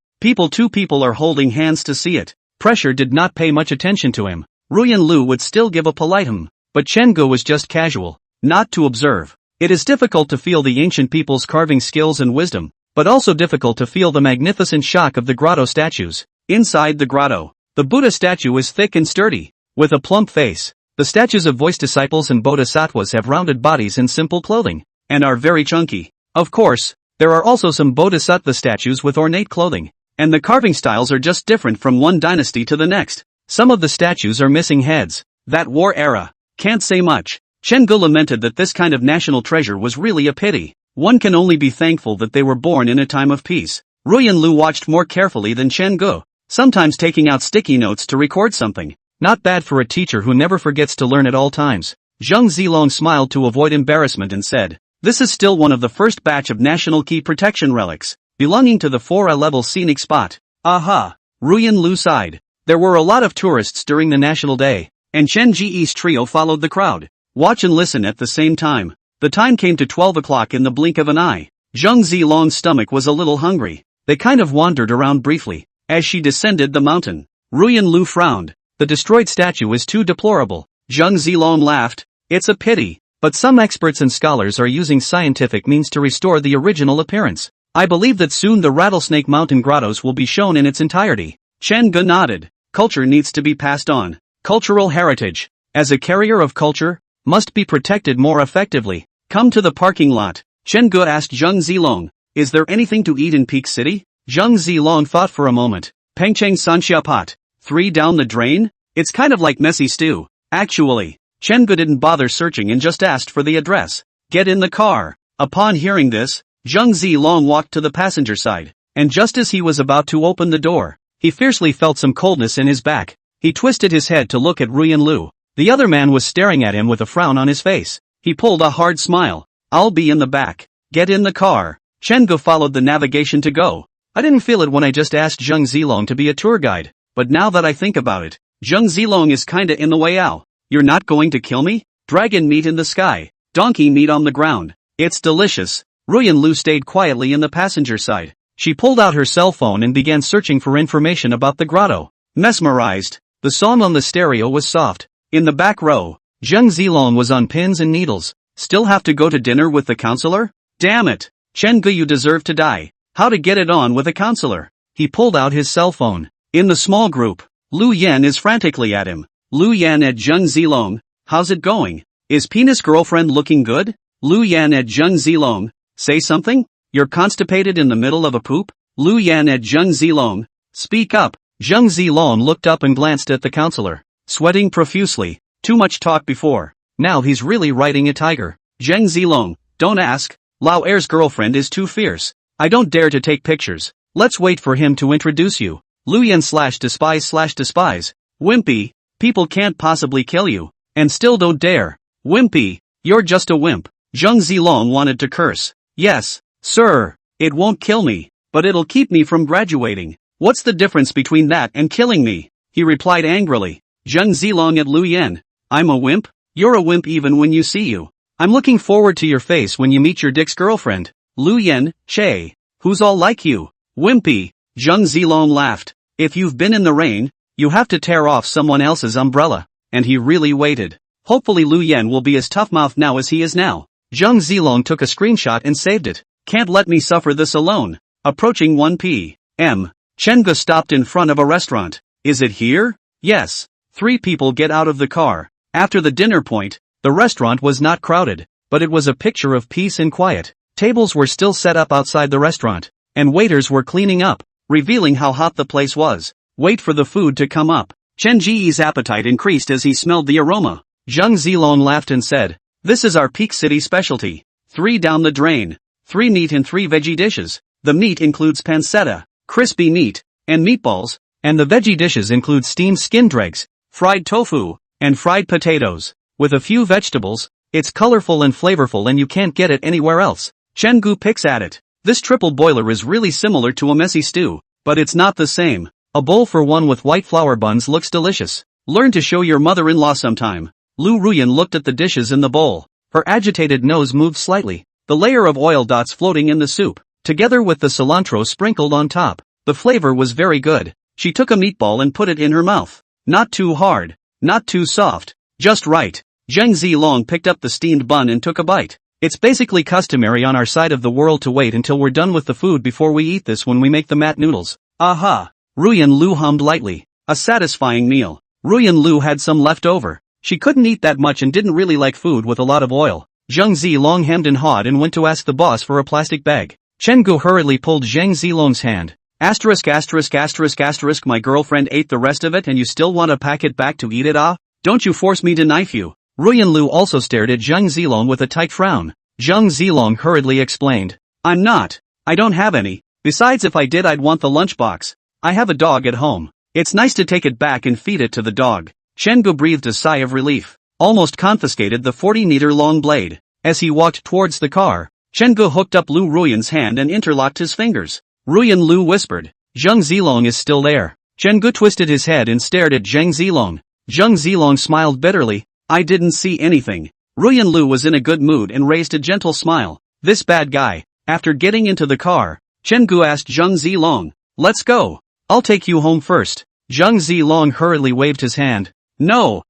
Two people are holding hands to see it. Pressure did not pay much attention to him. Ruyan Lu would still give a polite but Chen Gu was just casual, not to observe. It is difficult to feel the ancient people's carving skills and wisdom, but also difficult to feel the magnificent shock of the grotto statues. Inside the grotto, the Buddha statue is thick and sturdy, with a plump face. The statues of voiced disciples and bodhisattvas have rounded bodies and simple clothing, and are very chunky. Of course, there are also some bodhisattva statues with ornate clothing, and the carving styles are just different from one dynasty to the next. Some of the statues are missing heads. That war era. Can't say much. Chen Gu lamented that this kind of national treasure was really a pity. One can only be thankful that they were born in a time of peace. Ruyan Lu watched more carefully than Chen Gu, sometimes taking out sticky notes to record something. Not bad for a teacher who never forgets to learn at all times. Zhang Zilong smiled to avoid embarrassment and said, this is still one of the first batch of national key protection relics, belonging to the 4A level scenic spot. Aha! Ruyan Lu sighed. There were a lot of tourists during the National Day, and Chen Ji's trio followed the crowd. Watch and listen at the same time. The time came to 12 o'clock in the blink of an eye. Zhang Zilong's stomach was a little hungry. They kind of wandered around briefly. As she descended the mountain, Ruyan Lu frowned. The destroyed statue is too deplorable. Zhang Zilong laughed. It's a pity, but some experts and scholars are using scientific means to restore the original appearance. I believe that soon the Rattlesnake Mountain grottos will be shown in its entirety. Chen Gu nodded. Culture needs to be passed on. Cultural heritage, as a carrier of culture, must be protected more effectively. Come to the parking lot. Chen Gu asked Zhang Zilong. Is there anything to eat in Peak City? Zheng Zilong thought for a moment. Pengcheng Sanxia Pot. 3 down the drain? It's kind of like messy stew. Actually, Chen Gu didn't bother searching and just asked for the address. Get in the car. Upon hearing this, Zheng Zilong walked to the passenger side, and just as he was about to open the door, he fiercely felt some coldness in his back. He twisted his head to look at Ruyan Lu. The other man was staring at him with a frown on his face. He pulled a hard smile. I'll be in the back. Get in the car. Chen Gu followed the navigation to go. I didn't feel it when I just asked Zheng Zilong to be a tour guide, but now that I think about it, Zheng Zilong is kinda in the way out. You're not going to kill me? Dragon meat in the sky. Donkey meat on the ground. It's delicious. Ruyan Lu stayed quietly in the passenger side. She pulled out her cell phone and began searching for information about the grotto. Mesmerized. The song on the stereo was soft. In the back row, Zheng Zilong was on pins and needles. Still have to go to dinner with the counselor? Damn it. Chen Gu, you deserve to die. How to get it on with a counselor? He pulled out his cell phone. In the small group, Lu Yan is frantically at him. Lu Yan at Zheng Zilong. How's it going? Is penis girlfriend looking good? Lu Yan at Zheng Zilong. Say something? You're constipated in the middle of a poop? Lu Yan at Zheng Zilong. Speak up. Zheng Zilong looked up and glanced at the counselor. Sweating profusely. Too much talk before. Now he's really riding a tiger. Zheng Zilong. Don't ask. Lao Er's girlfriend is too fierce. I don't dare to take pictures. Let's wait for him to introduce you. Lu Yan /despise. Wimpy. People can't possibly kill you. And still don't dare. Wimpy. You're just a wimp. Zheng Zilong wanted to curse. Yes, sir. It won't kill me, but it'll keep me from graduating. What's the difference between that and killing me? He replied angrily. Zheng Zilong at Lu Yan. I'm a wimp? You're a wimp even when you see you. I'm looking forward to your face when you meet your dick's girlfriend. Lu Yan, Che. Who's all like you? Wimpy. Zheng Zilong laughed. If you've been in the rain, you have to tear off someone else's umbrella. And he really waited. Hopefully Lu Yan will be as tough-mouthed now as he is now. Zheng Zilong took a screenshot and saved it. Can't let me suffer this alone. Approaching 1 p.m. Chen Gu stopped in front of a restaurant. Is it here? Yes. 3 people get out of the car. After the dinner point, the restaurant was not crowded, but it was a picture of peace and quiet. Tables were still set up outside the restaurant, and waiters were cleaning up, revealing how hot the place was. Wait for the food to come up. Chen Ji's appetite increased as he smelled the aroma. Zheng Zilong laughed and said, this is our Peak City specialty. 3 down the drain. 3 meat and 3 veggie dishes. The meat includes pancetta, crispy meat, and meatballs, and the veggie dishes include steamed skin dregs, fried tofu, and fried potatoes. With a few vegetables, it's colorful and flavorful and you can't get it anywhere else. Chen Gu picks at it. This triple boiler is really similar to a messy stew, but it's not the same. A bowl for one with white flour buns looks delicious. Learn to show your mother-in-law sometime. Lu Ruyan looked at the dishes in the bowl. Her agitated nose moved slightly. The layer of oil dots floating in the soup, together with the cilantro sprinkled on top. The flavor was very good. She took a meatball and put it in her mouth. Not too hard. Not too soft. Just right. Zheng Zilong picked up the steamed bun and took a bite. It's basically customary on our side of the world to wait until we're done with the food before we eat this when we make the mat noodles. Aha! Ruyan Lu hummed lightly. A satisfying meal. Ruyan Lu had some left over. She couldn't eat that much and didn't really like food with a lot of oil. Zheng Zilong hemmed and hawed and went to ask the boss for a plastic bag. Chen Gu hurriedly pulled Zheng Zilong's hand. ******, my girlfriend ate the rest of it and you still want to pack it back to eat it, ah? Don't you force me to knife you. Ruyan Lu also stared at Zheng Zilong with a tight frown. Zheng Zilong hurriedly explained. I'm not. I don't have any. Besides, if I did, I'd want the lunchbox. I have a dog at home. It's nice to take it back and feed it to the dog. Chen Gu breathed a sigh of relief. Almost confiscated the 40-meter-long blade. As he walked towards the car, Chen Gu hooked up Lu Ruyan's hand and interlocked his fingers. Ruyan Lu whispered. Zheng Zilong is still there. Chen Gu twisted his head and stared at Zheng Zilong. Zheng Zilong smiled bitterly. I didn't see anything. Ruyan Lu was in a good mood and raised a gentle smile. This bad guy. After getting into the car, Chen Gu asked Zheng Zilong. Let's go. I'll take you home first. Zheng Zilong hurriedly waved his hand. No.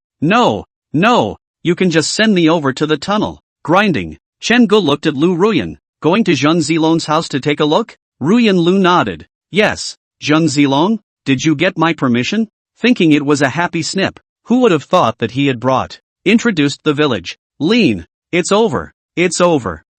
You can just send me over to the tunnel. Grinding. Chen Gu looked at Lu Ruyan. Going to Zheng Zilong's house to take a look? Ruyan Lu nodded. Yes. Zheng Zilong, did you get my permission? Thinking it was a happy snip. Who would have thought that he had introduced the village. Lean. It's over.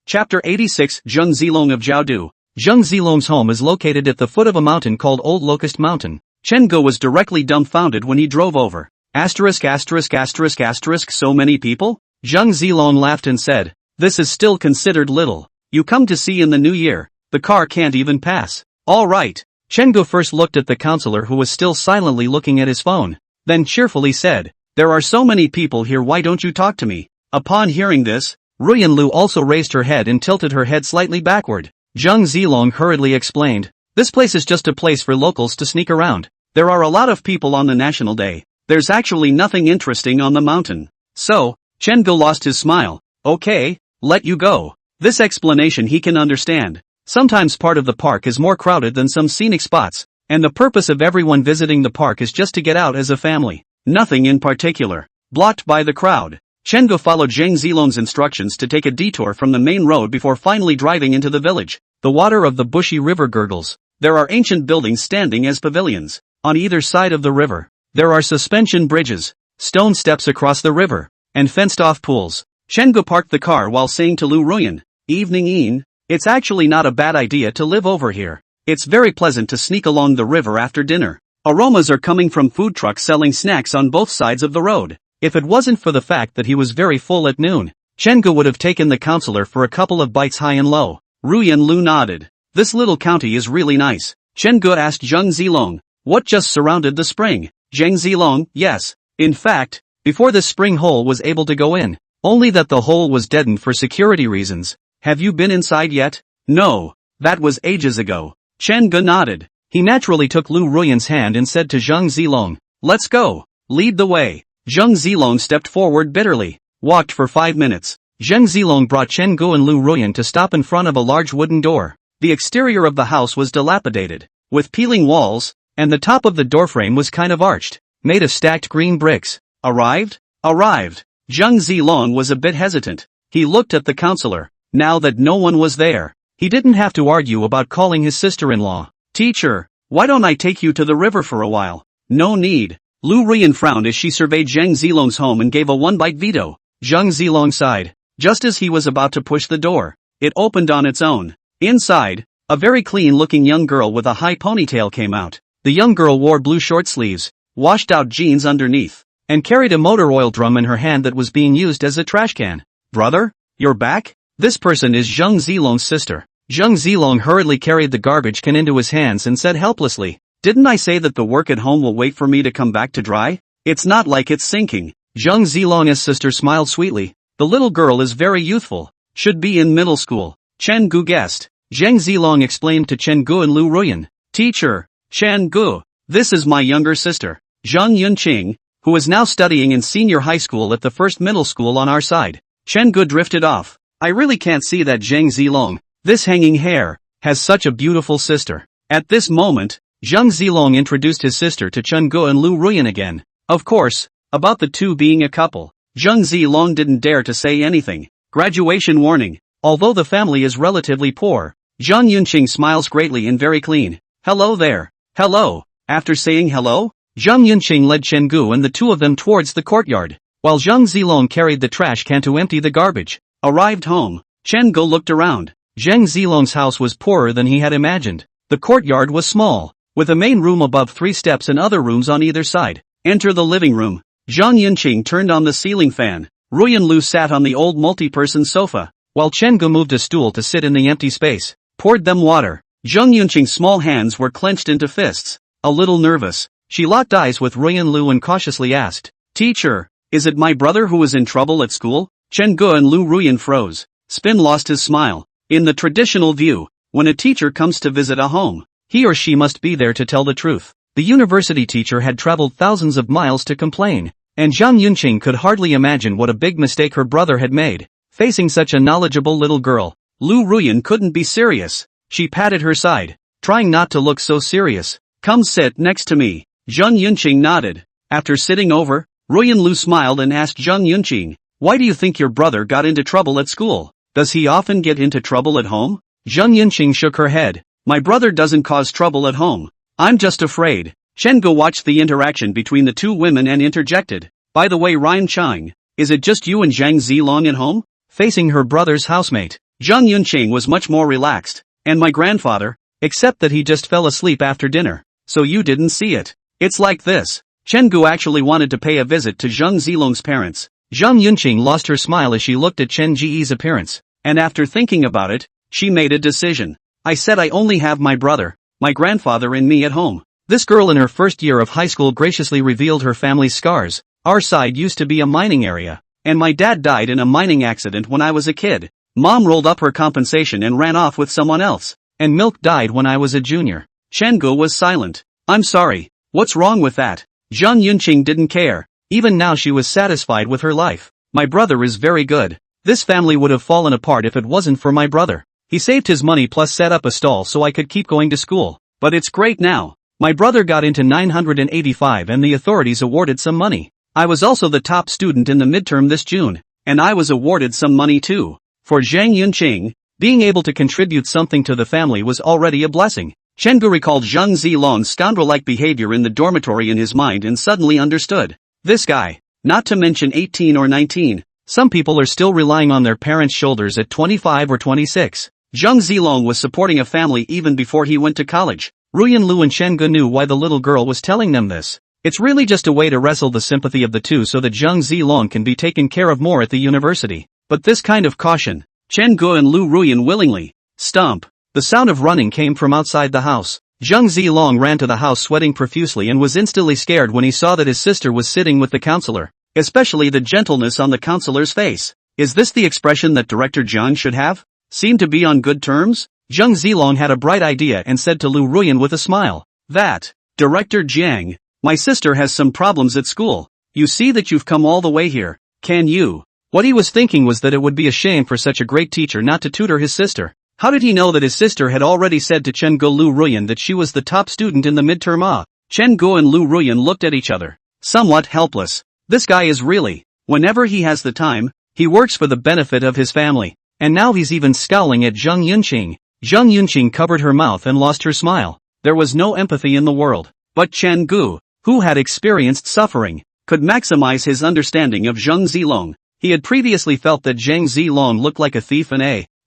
Chapter 86. Zheng Zilong of Jiaodu. Zheng Zilong's home is located at the foot of a mountain called Old Locust Mountain. Chen Ge was directly dumbfounded when he drove over. Asterisk asterisk asterisk asterisk so many people? Zheng Zilong laughed and said, this is still considered little. You come to see in the new year. The car can't even pass. All right. Chen Ge first looked at the counselor who was still silently looking at his phone, then cheerfully said, there are so many people here, why don't you talk to me? Upon hearing this, Ruyan Lu also raised her head and tilted her head slightly backward. Zheng Zilong hurriedly explained, this place is just a place for locals to sneak around. There are a lot of people on the National Day. There's actually nothing interesting on the mountain. So, Chen Ge lost his smile. Okay, let you go. This explanation he can understand. Sometimes part of the park is more crowded than some scenic spots, and the purpose of everyone visiting the park is just to get out as a family. Nothing in particular. Blocked by the crowd, Chen Ge followed Zheng Zilong's instructions to take a detour from the main road before finally driving into the village. The water of the bushy river gurgles. There are ancient buildings standing as pavilions. On either side of the river, there are suspension bridges, stone steps across the river, and fenced-off pools. Chen Ge parked the car while saying to Lu Ruyan, evening Ian, it's actually not a bad idea to live over here. It's very pleasant to sneak along the river after dinner. Aromas are coming from food trucks selling snacks on both sides of the road. If it wasn't for the fact that he was very full at noon, Chen Ge would have taken the counselor for a couple of bites high and low. Ruyan Lu nodded. This little county is really nice. Chen Ge asked Zheng Zilong, what just surrounded the spring? Zheng Zilong, yes. In fact, before the spring hole was able to go in, only that the hole was deadened for security reasons. Have you been inside yet? No. That was ages ago. Chen Ge nodded. He naturally took Lu Ruyan's hand and said to Zheng Zilong, let's go. Lead the way. Zheng Zilong stepped forward bitterly. Walked for 5 minutes. Zheng Zilong brought Chen Ge and Lu Ruyan to stop in front of a large wooden door. The exterior of the house was dilapidated, with peeling walls, and the top of the doorframe was kind of arched, made of stacked green bricks. Arrived? Arrived. Zheng Zilong was a bit hesitant. He looked at the counselor. Now that no one was there, he didn't have to argue about calling his sister-in-law. Teacher, why don't I take you to the river for a while? No need. Lu Ruyan frowned as she surveyed Zheng Zilong's home and gave a one-bite veto. Zheng Zilong sighed. Just as he was about to push the door, it opened on its own. Inside, a very clean-looking young girl with a high ponytail came out. The young girl wore blue short sleeves, washed-out jeans underneath, and carried a motor oil drum in her hand that was being used as a trash can. Brother, you're back? This person is Zheng Zilong's sister. Zheng Zilong hurriedly carried the garbage can into his hands and said helplessly, didn't I say that the work at home will wait for me to come back to dry? It's not like it's sinking. Zheng Zilong's sister smiled sweetly. The little girl is very youthful. Should be in middle school. Chen Ge guessed. Zheng Zilong explained to Chen Ge and Lu Ruyan. Teacher, Chen Ge, this is my younger sister, Zhang Yunqing, who is now studying in senior high school at the first middle school on our side. Chen Ge drifted off. I really can't see that Zheng Zilong, this hanging hair, has such a beautiful sister. At this moment, Zheng Zilong introduced his sister to Chen Ge and Lu Ruyan again. Of course, about the two being a couple. Zheng Zilong didn't dare to say anything. Graduation warning. Although the family is relatively poor, Zhang Yunqing smiles greatly and very clean. Hello there. Hello. After saying hello, Zhang Yunqing led Chen Ge and the two of them towards the courtyard, while Zheng Zilong carried the trash can to empty the garbage. Arrived home, Chen Ge looked around. Zheng Zilong's house was poorer than he had imagined. The courtyard was small, with a main room above 3 steps and other rooms on either side. Enter the living room. Zhang Yunqing turned on the ceiling fan. Ruyan Lu sat on the old multi-person sofa, while Chen Ge moved a stool to sit in the empty space. Poured them water. Zhang Yunqing's small hands were clenched into fists. A little nervous, she locked eyes with Ruyan Lu and cautiously asked, Teacher, is it my brother who is in trouble at school? Chen Ge and Lu Ruyan froze. Spin lost his smile. In the traditional view, when a teacher comes to visit a home, he or she must be there to tell the truth. The university teacher had traveled thousands of miles to complain, and Zhang Yunqing could hardly imagine what a big mistake her brother had made. Facing such a knowledgeable little girl, Lu Ruyan couldn't be serious. She patted her side, trying not to look so serious. Come sit next to me. Zhang Yunqing nodded. After sitting over, Ruyan Lu smiled and asked Zhang Yunqing, why do you think your brother got into trouble at school? Does he often get into trouble at home? Zhang Yunqing shook her head. My brother doesn't cause trouble at home. I'm just afraid. Chen Ge watched the interaction between the two women and interjected. By the way, Ryan Chang, is it just you and Zhang Zilong at home? Facing her brother's housemate, Zhang Yunqing was much more relaxed. And my grandfather, except that he just fell asleep after dinner. So you didn't see it. It's like this. Chen Gu actually wanted to pay a visit to Zhang Zilong's parents. Zhang Yunqing lost her smile as she looked at Chen Ji's appearance. And after thinking about it, she made a decision. I said I only have my brother, my grandfather and me at home. This girl in her first year of high school graciously revealed her family's scars. Our side used to be a mining area. And my dad died in a mining accident when I was a kid. Mom rolled up her compensation and ran off with someone else. And Milk died when I was a junior. Chen Gu was silent. I'm sorry. What's wrong with that? Zhang Yunqing didn't care. Even now she was satisfied with her life. My brother is very good. This family would have fallen apart if it wasn't for my brother. He saved his money plus set up a stall so I could keep going to school. But it's great now. My brother got into 985 and the authorities awarded some money. I was also the top student in the midterm this June. And I was awarded some money too. For Zhang Yunqing, being able to contribute something to the family was already a blessing. Chen Gu recalled Zhang Zilong's scoundrel-like behavior in the dormitory in his mind and suddenly understood. This guy, not to mention 18 or 19, some people are still relying on their parents' shoulders at 25 or 26. Zhang Zilong was supporting a family even before he went to college. Ruyan Lu and Chen Gu knew why the little girl was telling them this. It's really just a way to wrestle the sympathy of the two so that Zhang Zilong can be taken care of more at the university. But this kind of caution, Chen Gu and Lu Ruyan willingly. Stomp. The sound of running came from outside the house. Zhang Zilong ran to the house sweating profusely and was instantly scared when he saw that his sister was sitting with the counselor. Especially the gentleness on the counselor's face. Is this the expression that Director Jiang should have? Seem to be on good terms? Zhang Zilong had a bright idea and said to Lu Ruyan with a smile. That, Director Jiang, my sister has some problems at school. You see that you've come all the way here. Can you? What he was thinking was that it would be a shame for such a great teacher not to tutor his sister. How did he know that his sister had already said to Chen Gu Lu Ruyan that she was the top student in the midterm? Chen Gu and Lu Ruyan looked at each other, somewhat helpless. This guy is really, whenever he has the time, he works for the benefit of his family. And now he's even scowling at Zhang Yunqing. Zhang Yunqing covered her mouth and lost her smile. There was no empathy in the world. But Chen Gu, who had experienced suffering, could maximize his understanding of Zhang Zilong. He had previously felt that Zhang Zilong looked like a thief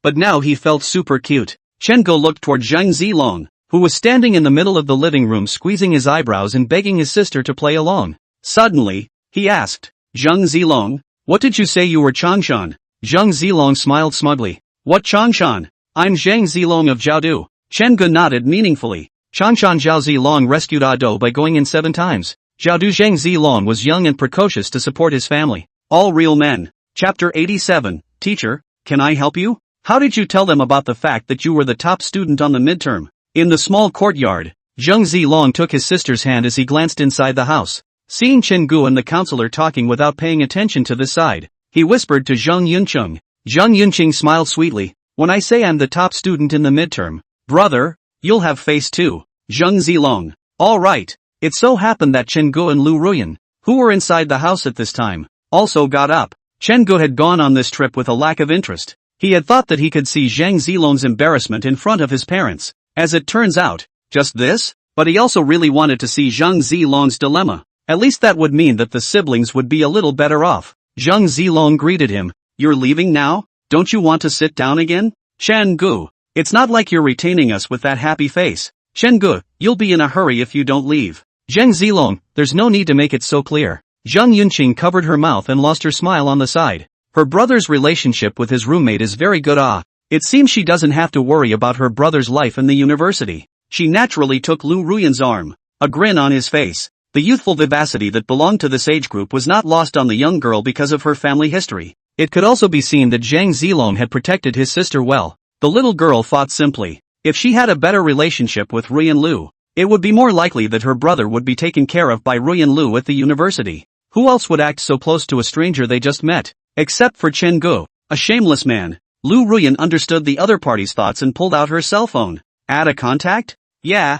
but now he felt super cute. Chen Gu looked toward Zhang Zilong, who was standing in the middle of the living room squeezing his eyebrows and begging his sister to play along. Suddenly, he asked, Zhang Zilong, what did you say you were Changshan? Zhang Zilong smiled smugly. What Changshan? I'm Zhang Zilong of Jiaodu. Chen Gu nodded meaningfully. Changshan Zhao Zilong rescued Ado by going in 7 times. Jiaodu Zhang Zilong was young and precocious to support his family. All real men. Chapter 87. Teacher, can I help you? How did you tell them about the fact that you were the top student on the midterm? In the small courtyard, Zhang Zilong took his sister's hand as he glanced inside the house. Seeing Chen Gu and the counselor talking without paying attention to this side, he whispered to Zhang Yunqing. Zhang Yunqing smiled sweetly. When I say I'm the top student in the midterm, brother, you'll have face too. Zhang Zilong. Alright. It so happened that Chen Gu and Lu Ruyan, who were inside the house at this time, also got up. Chen Gu had gone on this trip with a lack of interest. He had thought that he could see Zhang Zilong's embarrassment in front of his parents. As it turns out, just this? But he also really wanted to see Zhang Zilong's dilemma. At least that would mean that the siblings would be a little better off. Zhang Zilong greeted him. You're leaving now? Don't you want to sit down again? Chen Gu, it's not like you're retaining us with that happy face. Chen Gu, you'll be in a hurry if you don't leave. Zhang Zilong, there's no need to make it so clear. Zhang Yunqing covered her mouth and lost her smile on the side. Her brother's relationship with his roommate is very good. It seems she doesn't have to worry about her brother's life in the university. She naturally took Lu Ruyan's arm, a grin on his face. The youthful vivacity that belonged to this age group was not lost on the young girl because of her family history. It could also be seen that Zhang Zilong had protected his sister well. The little girl thought simply, if she had a better relationship with Ruyan Lu, it would be more likely that her brother would be taken care of by Ruyan Lu at the university. Who else would act so close to a stranger they just met? Except for Chen Gu, a shameless man. Lu Ruyan understood the other party's thoughts and pulled out her cell phone. Add a contact? Yeah.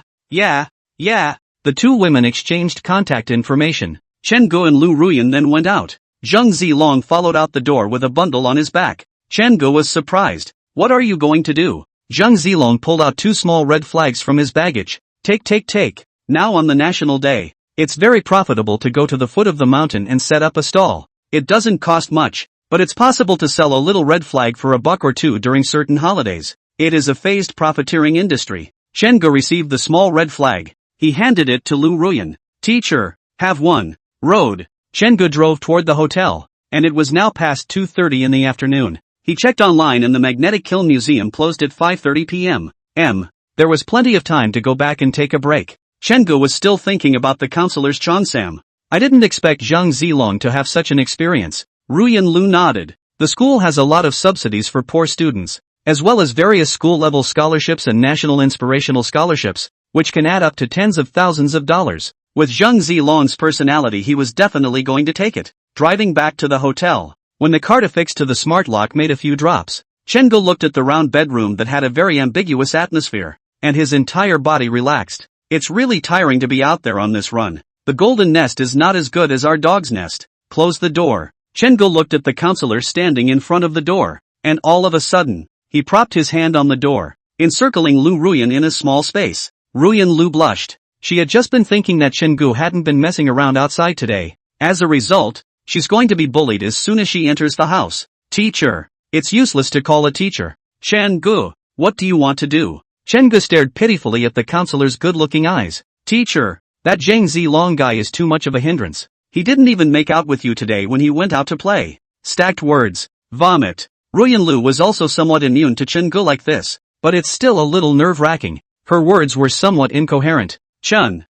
The two women exchanged contact information. Chen Gu and Lu Ruyan then went out. Zhang Zilong followed out the door with a bundle on his back. Chen Gu was surprised. What are you going to do? Zhang Zilong pulled out 2 small red flags from his baggage. Take. Now on the National Day, it's very profitable to go to the foot of the mountain and set up a stall. It doesn't cost much, but it's possible to sell a little red flag for $1 or $2 during certain holidays. It is a phased profiteering industry. Chen Gu received the small red flag. He handed it to Lu Ruyan. Teacher, have one. Road. Chen Gu drove toward the hotel, and it was now past 2:30 in the afternoon. He checked online and the Magnetic Kiln Museum closed at 5:30 p.m. There was plenty of time to go back and take a break. Chen Gu was still thinking about the counselor's Cheongsam. I didn't expect Zhang Zilong to have such an experience. Ruyan Lu nodded. The school has a lot of subsidies for poor students, as well as various school-level scholarships and national inspirational scholarships, which can add up to tens of thousands of dollars. With Zhang Zilong's personality, he was definitely going to take it. Driving back to the hotel, when the cart affixed to the smart lock made a few drops, Chen Gu looked at the round bedroom that had a very ambiguous atmosphere, and his entire body relaxed. It's really tiring to be out there on this run. The golden nest is not as good as our dog's nest. Close the door. Chen Gu looked at the counselor standing in front of the door, and all of a sudden, he propped his hand on the door, encircling Lu Ruyan in a small space. Ruyan Lu blushed. She had just been thinking that Chen Gu hadn't been messing around outside today. As a result, she's going to be bullied as soon as she enters the house. Teacher. It's useless to call a teacher. Chen Gu, what do you want to do? Chen Gu stared pitifully at the counselor's good-looking eyes. Teacher, that Zhang Zilong guy is too much of a hindrance. He didn't even make out with you today when he went out to play. Stacked words. Vomit. Ruyan Lu was also somewhat immune to Chen Gu like this, but it's still a little nerve-wracking. Her words were somewhat incoherent. Chen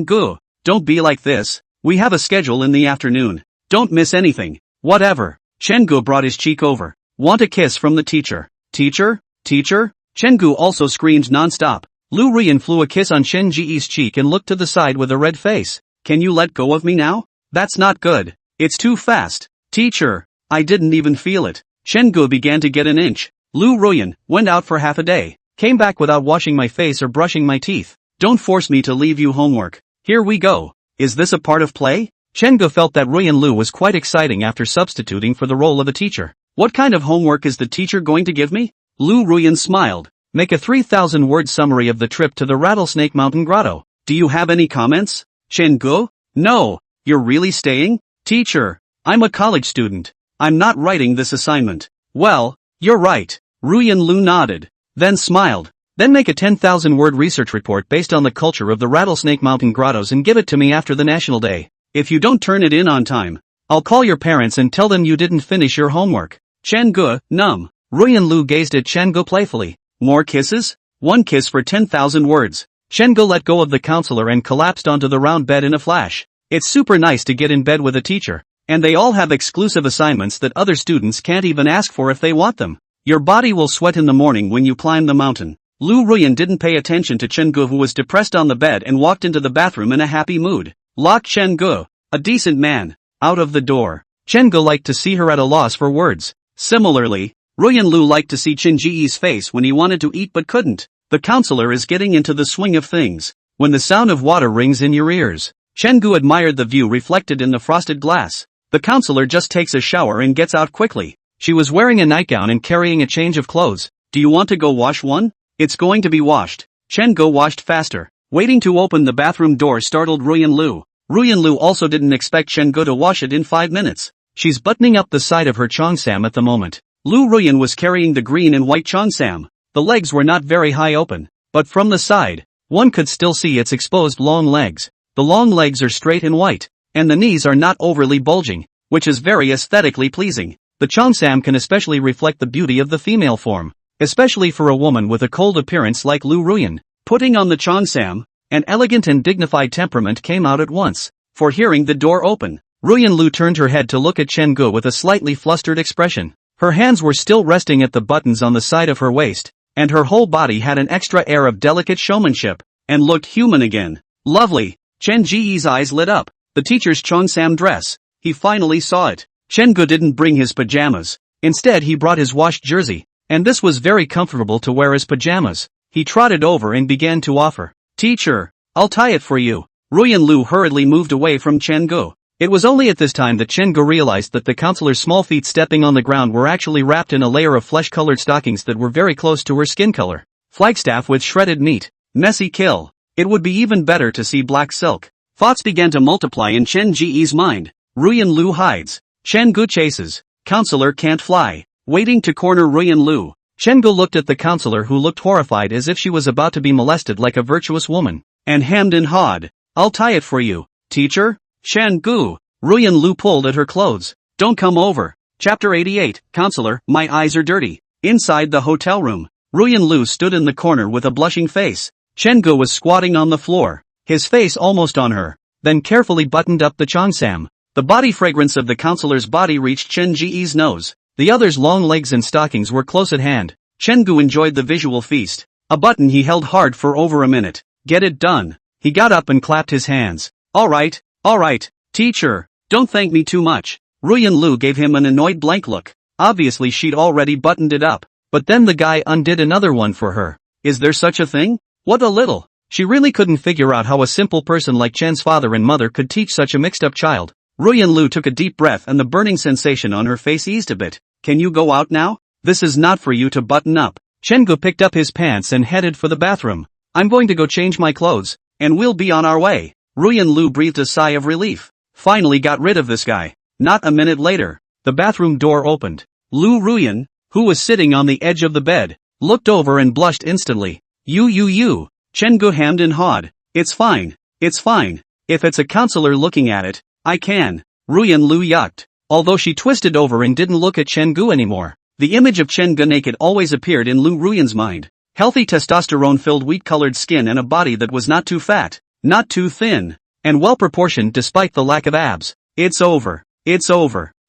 Gu, don't be like this. We have a schedule in the afternoon. Don't miss anything. Whatever. Chen Gu brought his cheek over. Want a kiss from the teacher. Teacher? Teacher? Chen Gu also screamed non-stop. Lu Ruyan flew a kiss on Chen Ji's cheek and looked to the side with a red face. Can you let go of me now? That's not good. It's too fast. Teacher, I didn't even feel it. Chen Gu began to get an inch. Lu Ruyan went out for half a day. Came back without washing my face or brushing my teeth. Don't force me to leave you homework. Here we go. Is this a part of play? Chen Gu felt that Ruyan Lu was quite exciting after substituting for the role of a teacher. What kind of homework is the teacher going to give me? Lu Ruyan smiled. Make a 3,000-word summary of the trip to the Rattlesnake Mountain Grotto. Do you have any comments? Chen Gu? No. You're really staying? Teacher, I'm a college student. I'm not writing this assignment. Well, you're right. Ruyan Lu nodded. Then smiled. Then make a 10,000-word research report based on the culture of the Rattlesnake Mountain Grottos and give it to me after the National Day. If you don't turn it in on time, I'll call your parents and tell them you didn't finish your homework. Chen Gu, numb. Ruyan Lu gazed at Chen Gu playfully. More kisses? 1 kiss for 10,000 words. Chen Gu let go of the counselor and collapsed onto the round bed in a flash. It's super nice to get in bed with a teacher, and they all have exclusive assignments that other students can't even ask for if they want them. Your body will sweat in the morning when you climb the mountain. Lu Ruyan didn't pay attention to Chen Gu, who was depressed on the bed, and walked into the bathroom in a happy mood. Locked Chen Gu, a decent man, out of the door. Chen Gu liked to see her at a loss for words. Similarly, Ruyan Lu liked to see Chen Ji's face when he wanted to eat but couldn't. The counselor is getting into the swing of things. When the sound of water rings in your ears, Chen Gu admired the view reflected in the frosted glass. The counselor just takes a shower and gets out quickly. She was wearing a nightgown and carrying a change of clothes. Do you want to go wash one? It's going to be washed. Chen Gu washed faster. Waiting to open the bathroom door startled Ruyan Lu. Ruyan Lu also didn't expect Chen Gu to wash it in 5 minutes. She's buttoning up the side of her cheongsam at the moment. Lu Ruyan was carrying the green and white cheongsam. The legs were not very high open, but from the side, one could still see its exposed long legs. The long legs are straight and white, and the knees are not overly bulging, which is very aesthetically pleasing. The cheongsam can especially reflect the beauty of the female form, especially for a woman with a cold appearance like Lu Ruyan. Putting on the cheongsam, an elegant and dignified temperament came out at once. For hearing the door open, Ruyan Lu turned her head to look at Chen Gu with a slightly flustered expression. Her hands were still resting at the buttons on the side of her waist, and her whole body had an extra air of delicate showmanship, and looked human again. Lovely. Chen Ji's eyes lit up. The teacher's cheongsam dress. He finally saw it. Chen Gu didn't bring his pajamas. Instead he brought his washed jersey, and this was very comfortable to wear as pajamas. He trotted over and began to offer. Teacher, I'll tie it for you. Ruyan Lu hurriedly moved away from Chen Gu. It was only at this time that Chen Gu realized that the counselor's small feet stepping on the ground were actually wrapped in a layer of flesh-colored stockings that were very close to her skin color. Flagstaff with shredded meat. Messy kill. It would be even better to see black silk. Thoughts began to multiply in Chen Ji's mind. Ruyan Lu hides. Chen Gu chases. Counselor can't fly. Waiting to corner Ruyan Lu. Chen-gu looked at the counselor, who looked horrified as if she was about to be molested like a virtuous woman, and hemmed and hawed. "I'll tie it for you, teacher." Chen-gu. Ruyan Lu pulled at her clothes. "Don't come over." Chapter 88, Counselor, my eyes are dirty. Inside the hotel room, Ruyan Lu stood in the corner with a blushing face. Chen-gu was squatting on the floor, his face almost on her, then carefully buttoned up the cheongsam. The body fragrance of the counselor's body reached Chen Ji's nose. The other's long legs and stockings were close at hand. Chen-gu enjoyed the visual feast. A button he held hard for over a minute. "Get it done." He got up and clapped his hands. All right, teacher. Don't thank me too much." Ruyan Lu gave him an annoyed blank look. Obviously she'd already buttoned it up. But then the guy undid another one for her. Is there such a thing? What a little. She really couldn't figure out how a simple person like Chen's father and mother could teach such a mixed-up child. Ruyan Lu took a deep breath and the burning sensation on her face eased a bit. "Can you go out now? This is not for you to button up." Chen-gu picked up his pants and headed for the bathroom. "I'm going to go change my clothes, and we'll be on our way." Ruyan Lu breathed a sigh of relief. Finally got rid of this guy. Not a minute later, the bathroom door opened. Lu Ruyan, who was sitting on the edge of the bed, looked over and blushed instantly. You. Chen-gu hemmed and hawed. It's fine. If it's a counselor looking at it, I can." Ruyan Lu yucked. Although she twisted over and didn't look at Chen-gu anymore, the image of Chen-gu naked always appeared in Lu Ruyan's mind. Healthy testosterone-filled wheat-colored skin and a body that was not too fat, not too thin, and well-proportioned despite the lack of abs. It's over.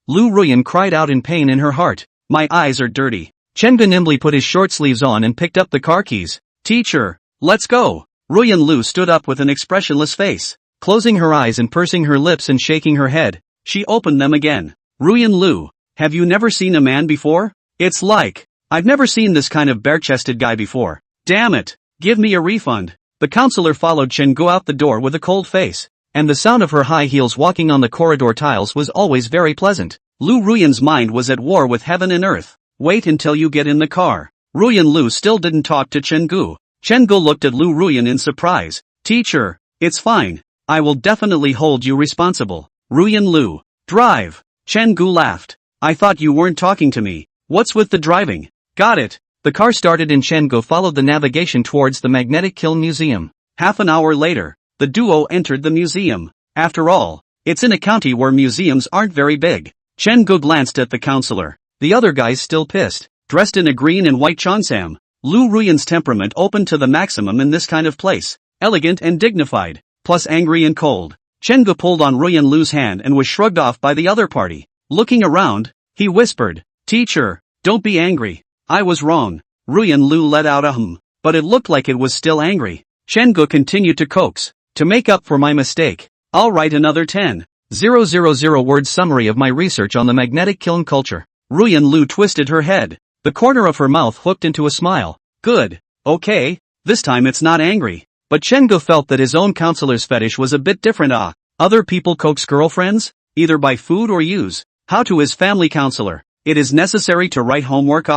Lu Ruyan cried out in pain in her heart. "My eyes are dirty." Chen-gu nimbly put his short sleeves on and picked up the car keys. "Teacher, let's go." Ruyan Lu stood up with an expressionless face, closing her eyes and pursing her lips and shaking her head. She opened them again. "Ruyan Lu, have you never seen a man before? It's like, I've never seen this kind of bare-chested guy before. Damn it, give me a refund." The counselor followed Chen-gu out the door with a cold face, and the sound of her high heels walking on the corridor tiles was always very pleasant. Lu Ruyan's mind was at war with heaven and earth. "Wait until you get in the car." Ruyan Lu still didn't talk to Chen-gu. Chen-gu looked at Lu Ruyan in surprise. "Teacher, it's fine. I will definitely hold you responsible." Ruyan Lu. "Drive." Chen-gu laughed. "I thought you weren't talking to me. What's with the driving?" "Got it." The car started and Chen-gu followed the navigation towards the Magnetic Kiln Museum. Half an hour later, the duo entered the museum. After all, it's in a county where museums aren't very big. Chen-gu glanced at the counselor. The other guy's still pissed, dressed in a green and white cheongsam. Lu Ruyan's temperament opened to the maximum in this kind of place. Elegant and dignified, plus angry and cold. Chen-gu pulled on Ruyan Lu's hand and was shrugged off by the other party. Looking around, he whispered, "Teacher, don't be angry. I was wrong." Ruyan Lu let out a hum, but it looked like it was still angry. Chen-gu continued to coax, "To make up for my mistake, I'll write another 10,000 word summary of my research on the magnetic kiln culture." Ruyan Lu twisted her head. The corner of her mouth hooked into a smile. "Good. Okay, this time it's not angry." But Chen-gu felt that his own counselor's fetish was a bit different. Other people coax girlfriends? Either by food or use. How to his family counselor? "It is necessary to write homework.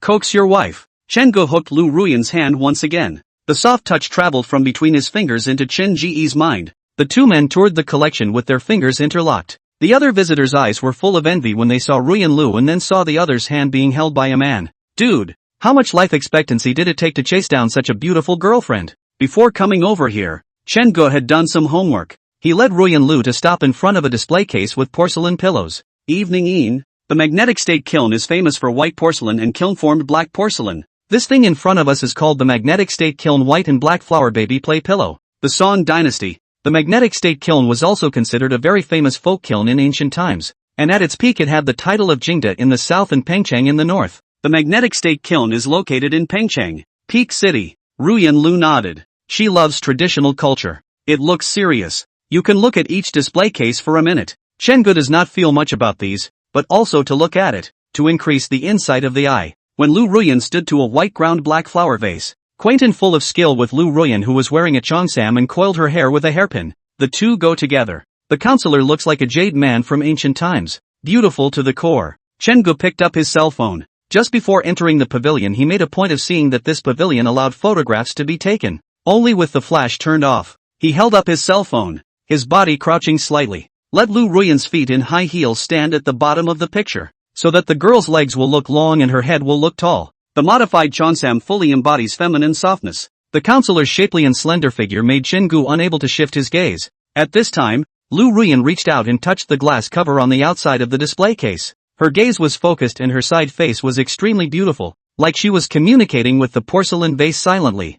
Coax your wife." Chen-gu hooked Lu Ruyan's hand once again. The soft touch traveled from between his fingers into Chen Ji's mind. The two men toured the collection with their fingers interlocked. The other visitors' eyes were full of envy when they saw Ruyan Lu and then saw the other's hand being held by a man. Dude, how much life expectancy did it take to chase down such a beautiful girlfriend? Before coming over here, Chen-gu had done some homework. He led Ruyan Lu to stop in front of a display case with porcelain pillows. Evening. The magnetic state kiln is famous for white porcelain and kiln-formed black porcelain. This thing in front of us is called the magnetic state kiln white and black flower baby play pillow. The Song Dynasty. The magnetic state kiln was also considered a very famous folk kiln in ancient times, and at its peak it had the title of Jingda in the south and Pengcheng in the north. The magnetic state kiln is located in Pengcheng, Peak City. Ruyan Lu nodded. She loves traditional culture. It looks serious. You can look at each display case for a minute. Chen-gu does not feel much about these, but also to look at it, to increase the insight of the eye. When Lu Ruyan stood to a white ground black flower vase, quaint and full of skill with Lu Ruyan who was wearing a cheongsam and coiled her hair with a hairpin, the two go together. The counselor looks like a jade man from ancient times, beautiful to the core. Chen-gu picked up his cell phone. Just before entering the pavilion he made a point of seeing that this pavilion allowed photographs to be taken, only with the flash turned off. He held up his cell phone, his body crouching slightly. Let Lu Ruyan's feet in high heels stand at the bottom of the picture, so that the girl's legs will look long and her head will look tall. The modified Cheongsam fully embodies feminine softness. The counselor's shapely and slender figure made Chen-gu unable to shift his gaze. At this time, Lu Ruyan reached out and touched the glass cover on the outside of the display case. Her gaze was focused and her side face was extremely beautiful, like she was communicating with the porcelain vase silently.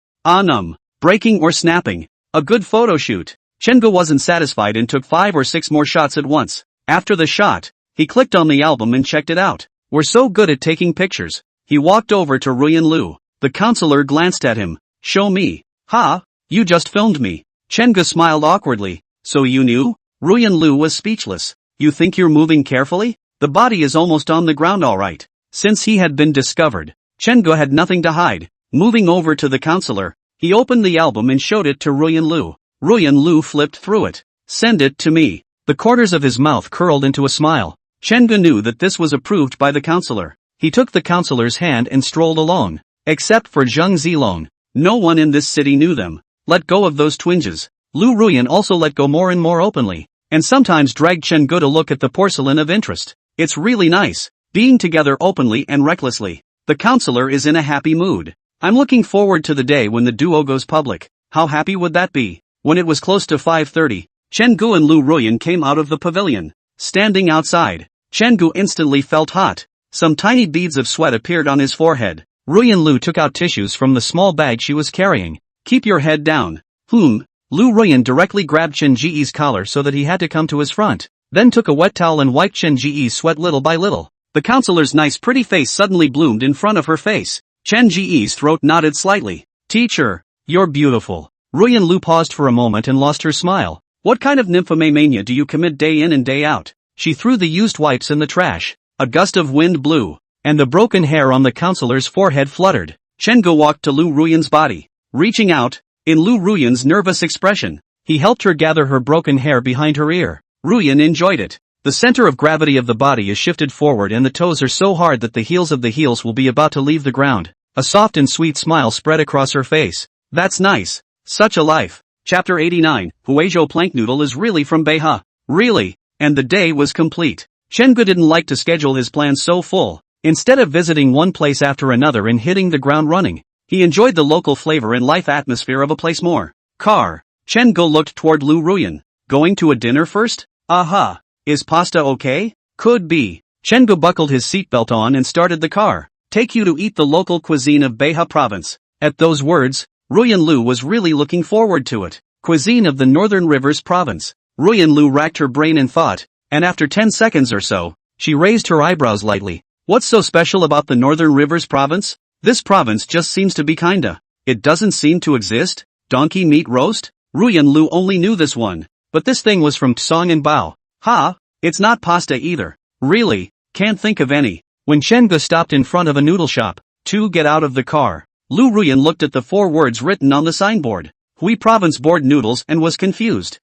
Breaking or snapping. A good photo shoot. Chen-gu wasn't satisfied and took 5 or 6 more shots at once. After the shot, he clicked on the album and checked it out. We're so good at taking pictures. He walked over to Ruyan Lu. The counselor glanced at him. Show me. Ha? You just filmed me. Chen-gu smiled awkwardly. So you knew? Ruyan Lu was speechless. You think you're moving carefully? The body is almost on the ground alright. Since he had been discovered, Chen-gu had nothing to hide. Moving over to the counselor, he opened the album and showed it to Ruyan Lu. Ruyan Lu flipped through it. Send it to me. The corners of his mouth curled into a smile. Chen-gu knew that this was approved by the counselor. He took the counselor's hand and strolled along. Except for Zheng Zilong. No one in this city knew them. Let go of those twinges. Lu Ruyan also let go more and more openly, and sometimes dragged Chen-gu to look at the porcelain of interest. It's really nice, being together openly and recklessly. The counselor is in a happy mood. I'm looking forward to the day when the duo goes public. How happy would that be? When it was close to 5:30, Chen-gu and Lu Ruyan came out of the pavilion. Standing outside, Chen-gu instantly felt hot. Some tiny beads of sweat appeared on his forehead. Ruyan Lu took out tissues from the small bag she was carrying. Keep your head down. Lu Ruyan directly grabbed Chen Ji's collar so that he had to come to his front, then took a wet towel and wiped Chen Ji's sweat little by little. The counselor's nice pretty face suddenly bloomed in front of her face. Chen Ji's throat nodded slightly. Teacher, you're beautiful. Ruyan Lu paused for a moment and lost her smile. What kind of nymphomania do you commit day in and day out? She threw the used wipes in the trash. A gust of wind blew, and the broken hair on the counselor's forehead fluttered. Chen-gu walked to Lu Ruyan's body. Reaching out, in Lu Ruyan's nervous expression, he helped her gather her broken hair behind her ear. Ruyan enjoyed it. The center of gravity of the body is shifted forward and the toes are so hard that the heels of the heels will be about to leave the ground. A soft and sweet smile spread across her face. That's nice. Such a life. Chapter 89, Huizhou plank noodle is really from Beha. Really? And the day was complete. Chen-gu didn't like to schedule his plans so full. Instead of visiting one place after another and hitting the ground running, he enjoyed the local flavor and life atmosphere of a place more. Car. Chen-gu looked toward Lu Ruyan. Going to a dinner first? Aha. Is pasta okay? Could be. Chen-gu buckled his seatbelt on and started the car. Take you to eat the local cuisine of Beha province. At those words, Ruyan Lu was really looking forward to it. Cuisine of the Northern Rivers province. Ruyan Lu racked her brain in thought, and after 10 seconds or so, she raised her eyebrows lightly. What's so special about the Northern Rivers province? This province just seems to be kinda. It doesn't seem to exist. Donkey meat roast? Ruyan Lu only knew this one, but this thing was from Tsong and Bao. Ha! It's not pasta either. Really? Can't think of any. When Chen-gu stopped in front of a noodle shop, to get out of the car, Lu Ruyan looked at the 4 words written on the signboard. Hui Province Board Noodles and was confused.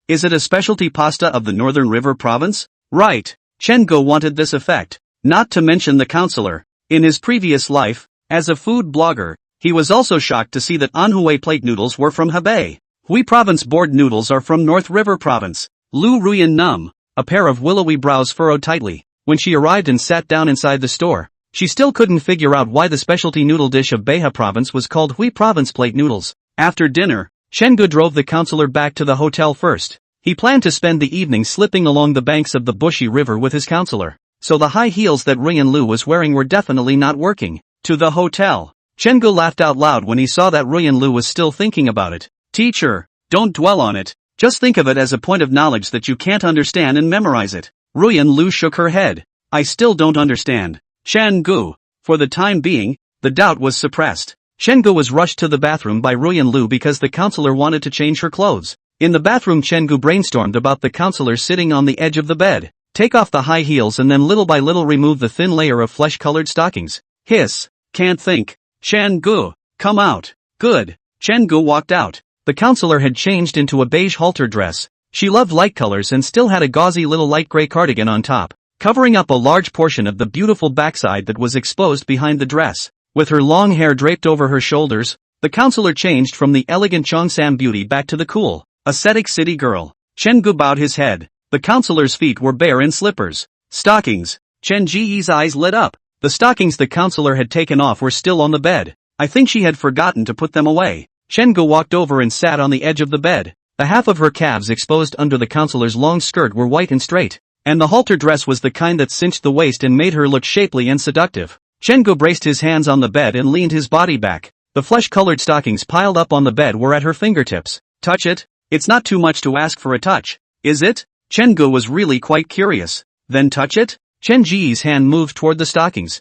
Is it a specialty pasta of the Northern River province? Right. Chen-gu wanted this effect. Not to mention the counselor. In his previous life, as a food blogger, he was also shocked to see that Anhui plate noodles were from Hebei. Hui Province Board Noodles are from North River province. Lu Ruyan a pair of willowy brows furrowed tightly. When she arrived and sat down inside the store, she still couldn't figure out why the specialty noodle dish of Beha province was called Hui Province plate noodles. After dinner, Chen-gu drove the counselor back to the hotel first. He planned to spend the evening slipping along the banks of the bushy river with his counselor. So the high heels that Ruyan Lu was wearing were definitely not working. To the hotel. Chen-gu laughed out loud when he saw that Ruyan Lu was still thinking about it. Teacher, don't dwell on it. Just think of it as a point of knowledge that you can't understand and memorize it. Ruyan Lu shook her head. I still don't understand. Chen-gu. For the time being, the doubt was suppressed. Chen-gu was rushed to the bathroom by Ruyan Lu because the counselor wanted to change her clothes. In the bathroom, Chen-gu brainstormed about the counselor sitting on the edge of the bed. Take off the high heels and then little by little remove the thin layer of flesh-colored stockings. Hiss. Can't think. Chen-gu. Come out. Good. Chen-gu walked out. The counselor had changed into a beige halter dress. She loved light colors and still had a gauzy little light gray cardigan on top, covering up a large portion of the beautiful backside that was exposed behind the dress. With her long hair draped over her shoulders, the counselor changed from the elegant Cheongsam beauty back to the cool, ascetic city girl. Chen-gu bowed his head. The counselor's feet were bare in slippers. Stockings. Chen Ji's eyes lit up. The stockings the counselor had taken off were still on the bed. I think she had forgotten to put them away. Chen-gu walked over and sat on the edge of the bed. The half of her calves exposed under the counselor's long skirt were white and straight, and the halter dress was the kind that cinched the waist and made her look shapely and seductive. Chen-gu braced his hands on the bed and leaned his body back. The flesh-colored stockings piled up on the bed were at her fingertips. Touch it? It's not too much to ask for a touch, is it? Chen-gu was really quite curious. Then touch it? Chen-ji's hand moved toward the stockings.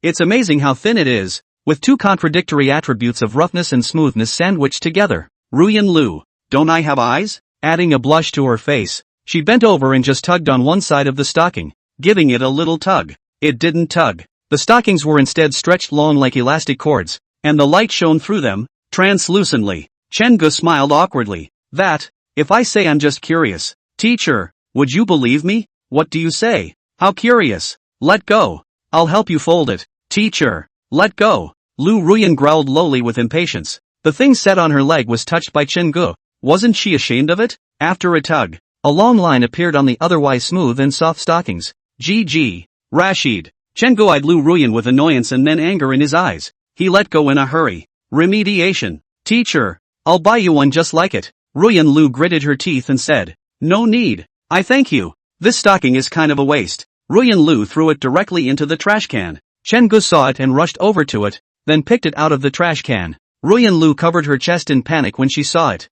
It's amazing how thin it is, with two contradictory attributes of roughness and smoothness sandwiched together. Ruyan Lu, don't I have eyes? Adding a blush to her face, she bent over and just tugged on one side of the stocking, giving it a little tug. It didn't tug. The stockings were instead stretched long like elastic cords, and the light shone through them, translucently. Chen-gu smiled awkwardly. If I say I'm just curious, teacher, would you believe me? What do you say? How curious? Let go. I'll help you fold it. Teacher, let go. Lu Ruyan growled lowly with impatience. The thing set on her leg was touched by Chen-gu. Wasn't she ashamed of it? After a tug, a long line appeared on the otherwise smooth and soft stockings. GG. Rashid. Chen-gu eyed Lu Ruyan with annoyance and then anger in his eyes. He let go in a hurry. Remediation. Teacher, I'll buy you one just like it. Ruyan Lu gritted her teeth and said, no need. I thank you. This stocking is kind of a waste. Ruyan Lu threw it directly into the trash can. Chen-gu saw it and rushed over to it, then picked it out of the trash can. Ruyan Lu covered her chest in panic when she saw it.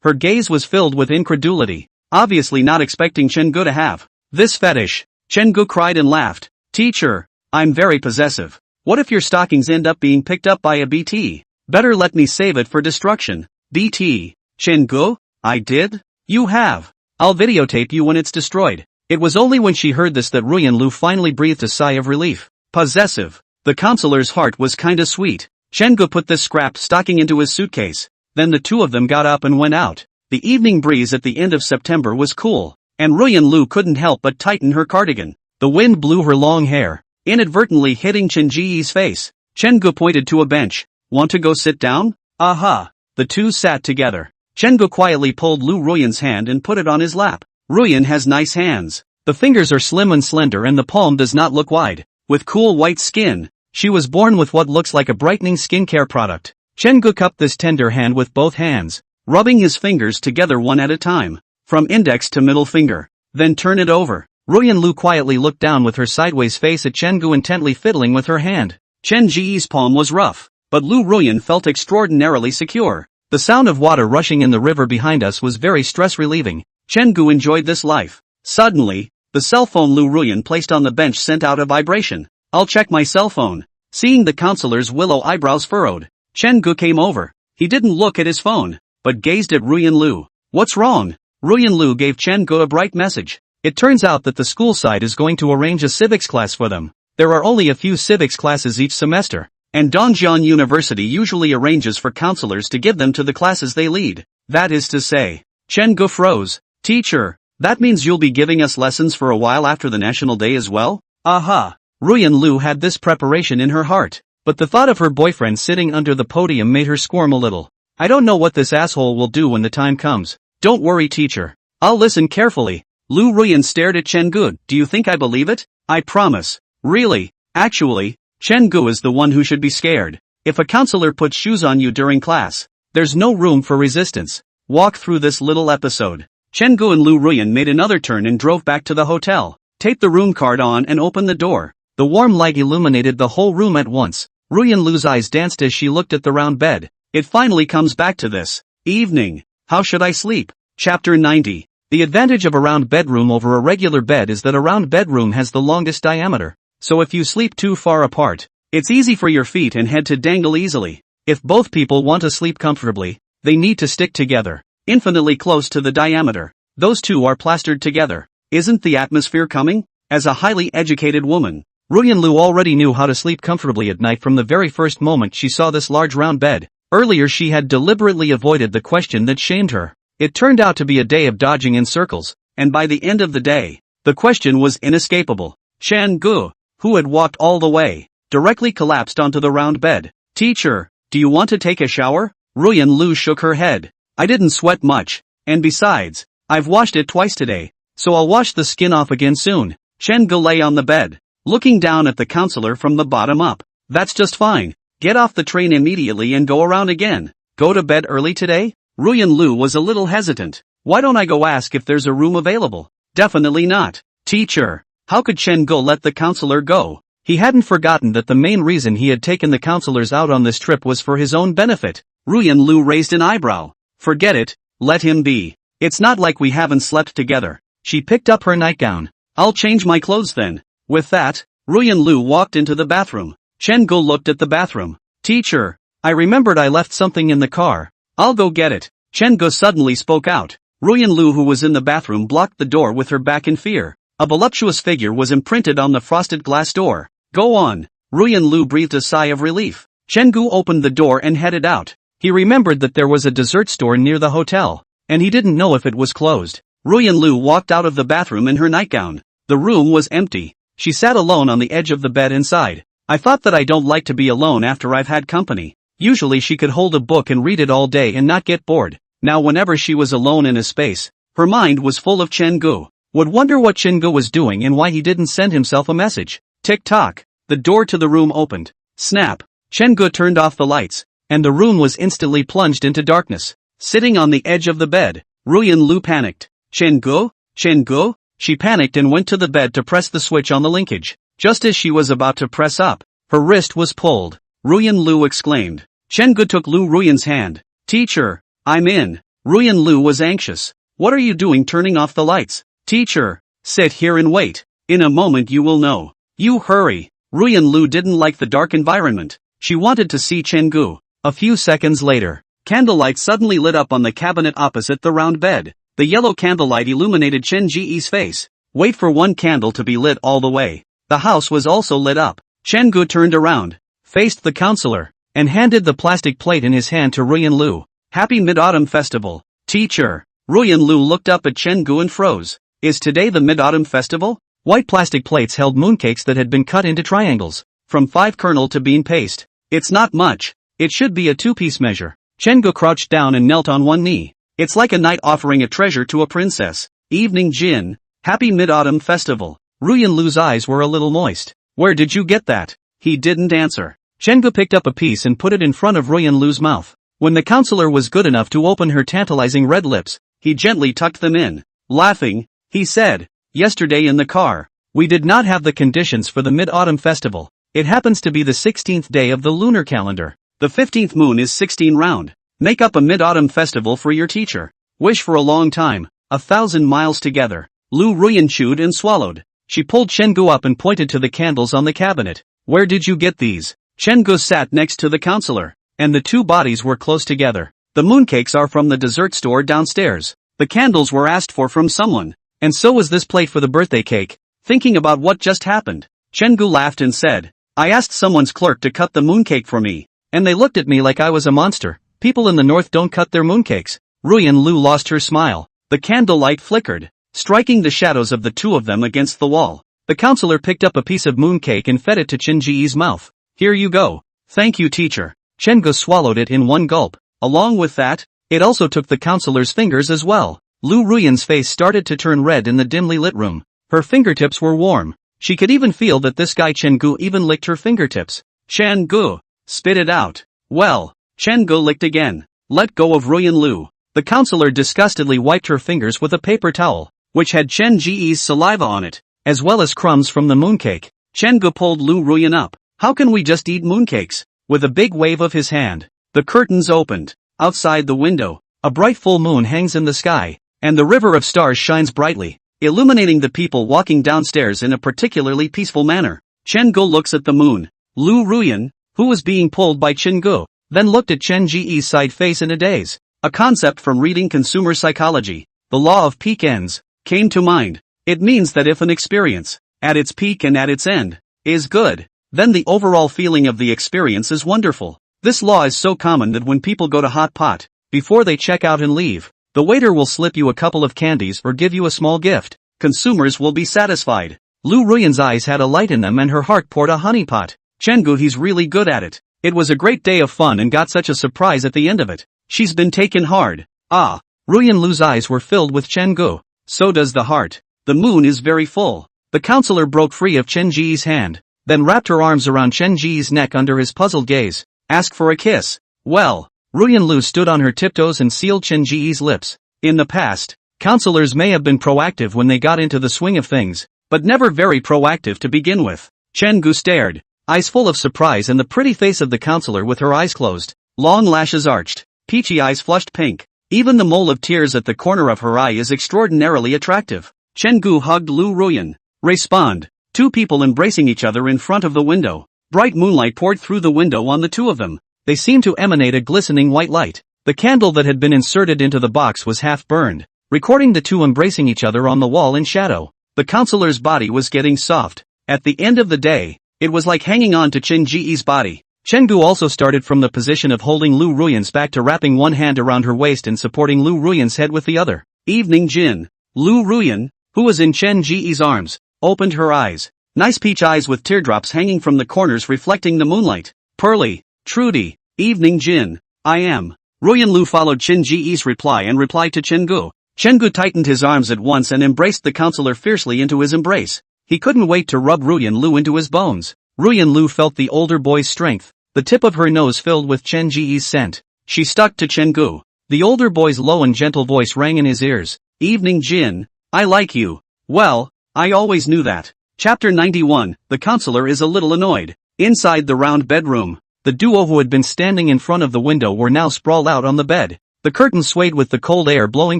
Her gaze was filled with incredulity, obviously not expecting Chen-gu to have this fetish. Chen-gu cried and laughed. Teacher, I'm very possessive. What if your stockings end up being picked up by a BT? Better let me save it for destruction. BT. Chen-gu? I did? You have. I'll videotape you when it's destroyed. It was only when she heard this that Ruyan Lu finally breathed a sigh of relief. Possessive. The counselor's heart was kinda sweet. Chen-gu put this scrapped stocking into his suitcase. Then the two of them got up and went out. The evening breeze at the end of September was cool, and Ruyan Lu couldn't help but tighten her cardigan. The wind blew her long hair, inadvertently hitting Chen-ji's face. Chen-gu pointed to a bench. Want to go sit down? Aha. The two sat together. Chen-gu quietly pulled Lu Ruyan's hand and put it on his lap. Ruyan has nice hands. The fingers are slim and slender and the palm does not look wide. With cool white skin, she was born with what looks like a brightening skincare product. Chen-gu cupped this tender hand with both hands, rubbing his fingers together one at a time, from index to middle finger. Then turn it over. Ruyan Lu quietly looked down with her sideways face at Chen-gu intently fiddling with her hand. Chen-ji's palm was rough, but Lu Ruyan felt extraordinarily secure. The sound of water rushing in the river behind us was very stress-relieving. Chen-gu enjoyed this life. Suddenly, the cell phone Lu Ruyan placed on the bench sent out a vibration. I'll check my cell phone. Seeing the counselor's willow eyebrows furrowed, Chen-gu came over. He didn't look at his phone, but gazed at Ruyan Lu. What's wrong? Ruyan Lu gave Chen-gu a bright message. It turns out that the school side is going to arrange a civics class for them. There are only a few civics classes each semester, and Dongjian University usually arranges for counselors to give them to the classes they lead. That is to say, Chen-gu froze. Teacher, that means you'll be giving us lessons for a while after the National Day as well? Aha. Ruyan Lu had this preparation in her heart, but the thought of her boyfriend sitting under the podium made her squirm a little. I don't know what this asshole will do when the time comes. Don't worry, teacher. I'll listen carefully. Lu Ruyan stared at Chen-gu. Do you think I believe it? I promise. Really? Actually, Chen-gu is the one who should be scared. If a counselor puts shoes on you during class, there's no room for resistance. Walk through this little episode. Chen-gu and Lu Ruyan made another turn and drove back to the hotel. Taped the room card on and opened the door. The warm light illuminated the whole room at once. Ruyan Lu's eyes danced as she looked at the round bed. It finally comes back to this. Evening. How should I sleep? Chapter 90. The advantage of a round bedroom over a regular bed is that a round bedroom has the longest diameter. So if you sleep too far apart, it's easy for your feet and head to dangle easily. If both people want to sleep comfortably, they need to stick together, infinitely close to the diameter. Those two are plastered together. Isn't the atmosphere coming? As a highly educated woman, Ruyan Lu already knew how to sleep comfortably at night from the very first moment she saw this large round bed. Earlier she had deliberately avoided the question that shamed her. It turned out to be a day of dodging in circles, and by the end of the day, the question was inescapable. Chen-gu, who had walked all the way, directly collapsed onto the round bed. Teacher, do you want to take a shower? Ruyan Lu shook her head. I didn't sweat much, and besides, I've washed it twice today, so I'll wash the skin off again soon. Chen-gu lay on the bed, looking down at the counselor from the bottom up. That's just fine. Get off the train immediately and go around again. Go to bed early today? Ruyan Lu was a little hesitant. Why don't I go ask if there's a room available? Definitely not. Teacher. How could Chen Gu let the counselor go? He hadn't forgotten that the main reason he had taken the counselors out on this trip was for his own benefit. Ruyan Lu raised an eyebrow. Forget it, let him be. It's not like we haven't slept together. She picked up her nightgown. I'll change my clothes then. With that, Ruyan Lu walked into the bathroom. Chen Gu looked at the bathroom. Teacher, I remembered I left something in the car. I'll go get it. Chen Gu suddenly spoke out. Ruyan Lu, who was in the bathroom, blocked the door with her back in fear. A voluptuous figure was imprinted on the frosted glass door. Go on. Ruyan Lu breathed a sigh of relief. Chen Gu opened the door and headed out. He remembered that there was a dessert store near the hotel, and he didn't know if it was closed. Ruyan Lu walked out of the bathroom in her nightgown. The room was empty. She sat alone on the edge of the bed inside. I thought that I don't like to be alone after I've had company. Usually she could hold a book and read it all day and not get bored. Now whenever she was alone in a space, her mind was full of Chen Gu. Would wonder what Chen Gu was doing and why he didn't send himself a message. Tick-tock. The door to the room opened. Snap. Chen Gu turned off the lights, and the room was instantly plunged into darkness. Sitting on the edge of the bed, Ruyan Lu panicked. Chen Gu? Chen Gu? She panicked and went to the bed to press the switch on the linkage. Just as she was about to press up, her wrist was pulled. Ruyan Lu exclaimed. Chen Gu took Lu Ruyan's hand. Teacher, I'm in. Ruyan Lu was anxious. What are you doing turning off the lights? Teacher, sit here and wait. In a moment you will know. You hurry. Ruyan Lu didn't like the dark environment. She wanted to see Chen Gu. A few seconds later, candlelight suddenly lit up on the cabinet opposite the round bed. The yellow candlelight illuminated Chen Ji's face. Wait for one candle to be lit all the way. The house was also lit up. Chen Gu turned around, faced the counselor, and handed the plastic plate in his hand to Ruyan Lu. Happy Mid-Autumn Festival. Teacher. Ruyan Lu looked up at Chen Gu and froze. Is today the Mid-Autumn Festival? White plastic plates held mooncakes that had been cut into triangles, from 5-kernel to bean paste. It's not much. It should be a 2-piece measure. Chen Gu crouched down and knelt on one knee. It's like a knight offering a treasure to a princess. Evening Jin. Happy Mid-Autumn Festival. Ruyan Lu's eyes were a little moist. Where did you get that? He didn't answer. Chen Gu picked up a piece and put it in front of Ruyan Lu's mouth. When the counselor was good enough to open her tantalizing red lips, he gently tucked them in. Laughing, he said, yesterday in the car, we did not have the conditions for the Mid-Autumn Festival. It happens to be the 16th day of the lunar calendar. The 15th moon is 16 round. Make up a Mid-Autumn Festival for your teacher. Wish for a long time, 1,000 miles together. Lu Ruyan chewed and swallowed. She pulled Chen Gu up and pointed to the candles on the cabinet. Where did you get these? Chen Gu sat next to the counselor, and the two bodies were close together. The mooncakes are from the dessert store downstairs. The candles were asked for from someone, and so was this plate for the birthday cake. Thinking about what just happened, Chen Gu laughed and said, I asked someone's clerk to cut the mooncake for me, and they looked at me like I was a monster. People in the north don't cut their mooncakes. Ruyan Lu lost her smile. The candlelight flickered, striking the shadows of the two of them against the wall. The counselor picked up a piece of mooncake and fed it to Chen Ji's mouth. Here you go. Thank you, teacher. Chen Gu swallowed it in one gulp. Along with that, it also took the counselor's fingers as well. Lu Ruyan's face started to turn red in the dimly lit room. Her fingertips were warm. She could even feel that this guy Chen Gu even licked her fingertips. Chen Gu, spit it out. Well, Chen Gu licked again. Let go of Ruyan Lu. The counselor disgustedly wiped her fingers with a paper towel, which had Chen Ji's saliva on it, as well as crumbs from the mooncake. Chen Gu pulled Lu Ruyan up. How can we just eat mooncakes? With a big wave of his hand, the curtains opened. Outside the window, a bright full moon hangs in the sky, and the river of stars shines brightly, illuminating the people walking downstairs in a particularly peaceful manner. Chen Gu looks at the moon. Lu Ruyan, who was being pulled by Chen Gu, then looked at Chen Ji's side face in a daze. A concept from reading consumer psychology, the law of peak ends, came to mind. It means that if an experience, at its peak and at its end, is good, then the overall feeling of the experience is wonderful. This law is so common that when people go to Hot Pot, before they check out and leave, the waiter will slip you a couple of candies or give you a small gift. Consumers will be satisfied. Lu Ruyan's eyes had a light in them and her heart poured a honeypot. Chen Gu, he's really good at it. It was a great day of fun and got such a surprise at the end of it. She's been taken hard. Ah. Ruyan Lu's eyes were filled with Chen Gu. So does the heart. The moon is very full. The counselor broke free of Chen Ji's hand, then wrapped her arms around Chen Ji's neck under his puzzled gaze. Ask for a kiss. Well, Ruyan Lu stood on her tiptoes and sealed Chen Ji's lips. In the past, counselors may have been proactive when they got into the swing of things, but never very proactive to begin with. Chen Gu stared, eyes full of surprise, and the pretty face of the counselor with her eyes closed, long lashes arched, peachy eyes flushed pink. Even the mole of tears at the corner of her eye is extraordinarily attractive. Chen Gu hugged Lu Ruyan. Respond. Two people embracing each other in front of the window. Bright moonlight poured through the window on the two of them. They seemed to emanate a glistening white light. The candle that had been inserted into the box was half burned, recording the two embracing each other on the wall in shadow. The counselor's body was getting soft. At the end of the day, it was like hanging on to Chen Ji's body. Chen Gu also started from the position of holding Lu Ruyan's back to wrapping one hand around her waist and supporting Lu Ruyan's head with the other. Evening Jin. Lu Ruyan, who was in Chen Ji's arms, opened her eyes. Nice peach eyes with teardrops hanging from the corners reflecting the moonlight. Pearly. Trudy. Evening Jin. I am. Ruyan Lu followed Chen Ji's reply and replied to Chen Gu. Chen Gu tightened his arms at once and embraced the counselor fiercely into his embrace. He couldn't wait to rub Ruyan Lu into his bones. Ruyan Lu felt the older boy's strength. The tip of her nose filled with Chen Ji's scent. She stuck to Chen Gu. The older boy's low and gentle voice rang in his ears. Evening Jin. I like you. Well, I always knew that. Chapter 91, the counselor is a little annoyed. Inside the round bedroom, the duo who had been standing in front of the window were now sprawled out on the bed. The curtains swayed with the cold air blowing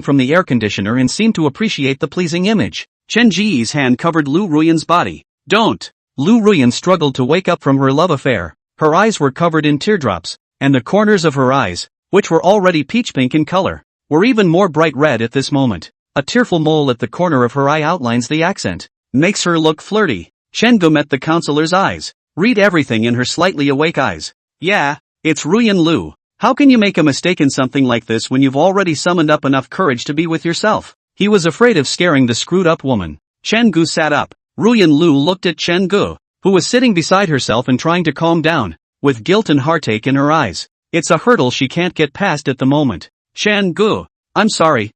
from the air conditioner and seemed to appreciate the pleasing image. Chen Ji's hand covered Lu Ruyan's body. Don't! Lu Ruyan struggled to wake up from her love affair. Her eyes were covered in teardrops, and the corners of her eyes, which were already peach pink in color, were even more bright red at this moment. A tearful mole at the corner of her eye outlines the accent. Makes her look flirty. Chen Gu met the counselor's eyes. Read everything in her slightly awake eyes. Yeah, it's Ruyan Lu. How can you make a mistake in something like this when you've already summoned up enough courage to be with yourself? He was afraid of scaring the screwed-up woman. Chen Gu sat up. Ruyan Lu looked at Chen Gu, who was sitting beside herself and trying to calm down, with guilt and heartache in her eyes. It's a hurdle she can't get past at the moment. Chen Gu. I'm sorry.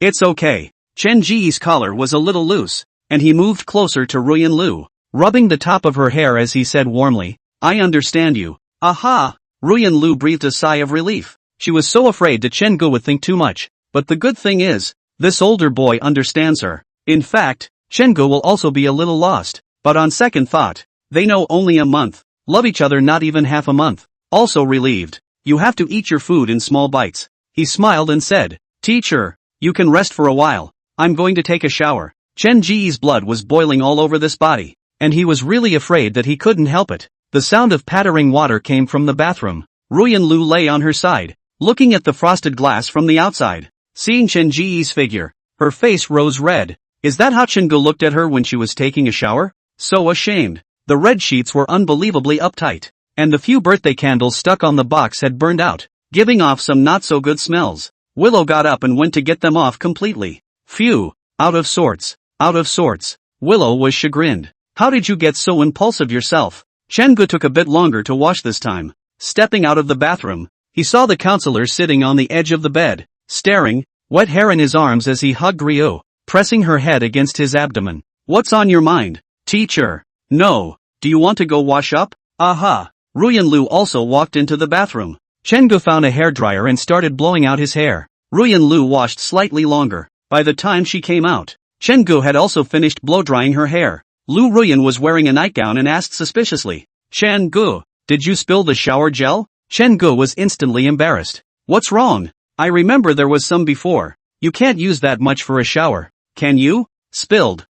It's okay. Chen Ji's collar was a little loose, and he moved closer to Ruyan Lu, rubbing the top of her hair as he said warmly, I understand you. Aha! Ruyan Lu breathed a sigh of relief. She was so afraid that Chen Gu would think too much, but the good thing is, this older boy understands her. In fact, Chen Gu will also be a little lost, but on second thought, they know only a month, love each other not even half a month. Also relieved, you have to eat your food in small bites. He smiled and said, Teacher, you can rest for a while. I'm going to take a shower. Chen Ji's blood was boiling all over this body, and he was really afraid that he couldn't help it. The sound of pattering water came from the bathroom. Ruyan Lu lay on her side, looking at the frosted glass from the outside. Seeing Chen Ji's figure, her face rose red. Is that how Chen Gu looked at her when she was taking a shower? So ashamed. The red sheets were unbelievably uptight, and the few birthday candles stuck on the box had burned out, giving off some not-so-good smells. Willow got up and went to get them off completely. Phew, out of sorts. Willow was chagrined. How did you get so impulsive yourself? Chen Gu took a bit longer to wash this time. Stepping out of the bathroom, he saw the counselor sitting on the edge of the bed, staring, wet hair in his arms as he hugged Ryo, pressing her head against his abdomen. What's on your mind, teacher? No. Do you want to go wash up? Aha. Ruyan Lu also walked into the bathroom. Chen Gu found a hairdryer and started blowing out his hair. Ruyan Lu washed slightly longer. By the time she came out, Chen Gu had also finished blow-drying her hair. Lu Ruyan was wearing a nightgown and asked suspiciously, Chen Gu, did you spill the shower gel? Chen Gu was instantly embarrassed. What's wrong? I remember there was some before. You can't use that much for a shower. Can you? Spilled.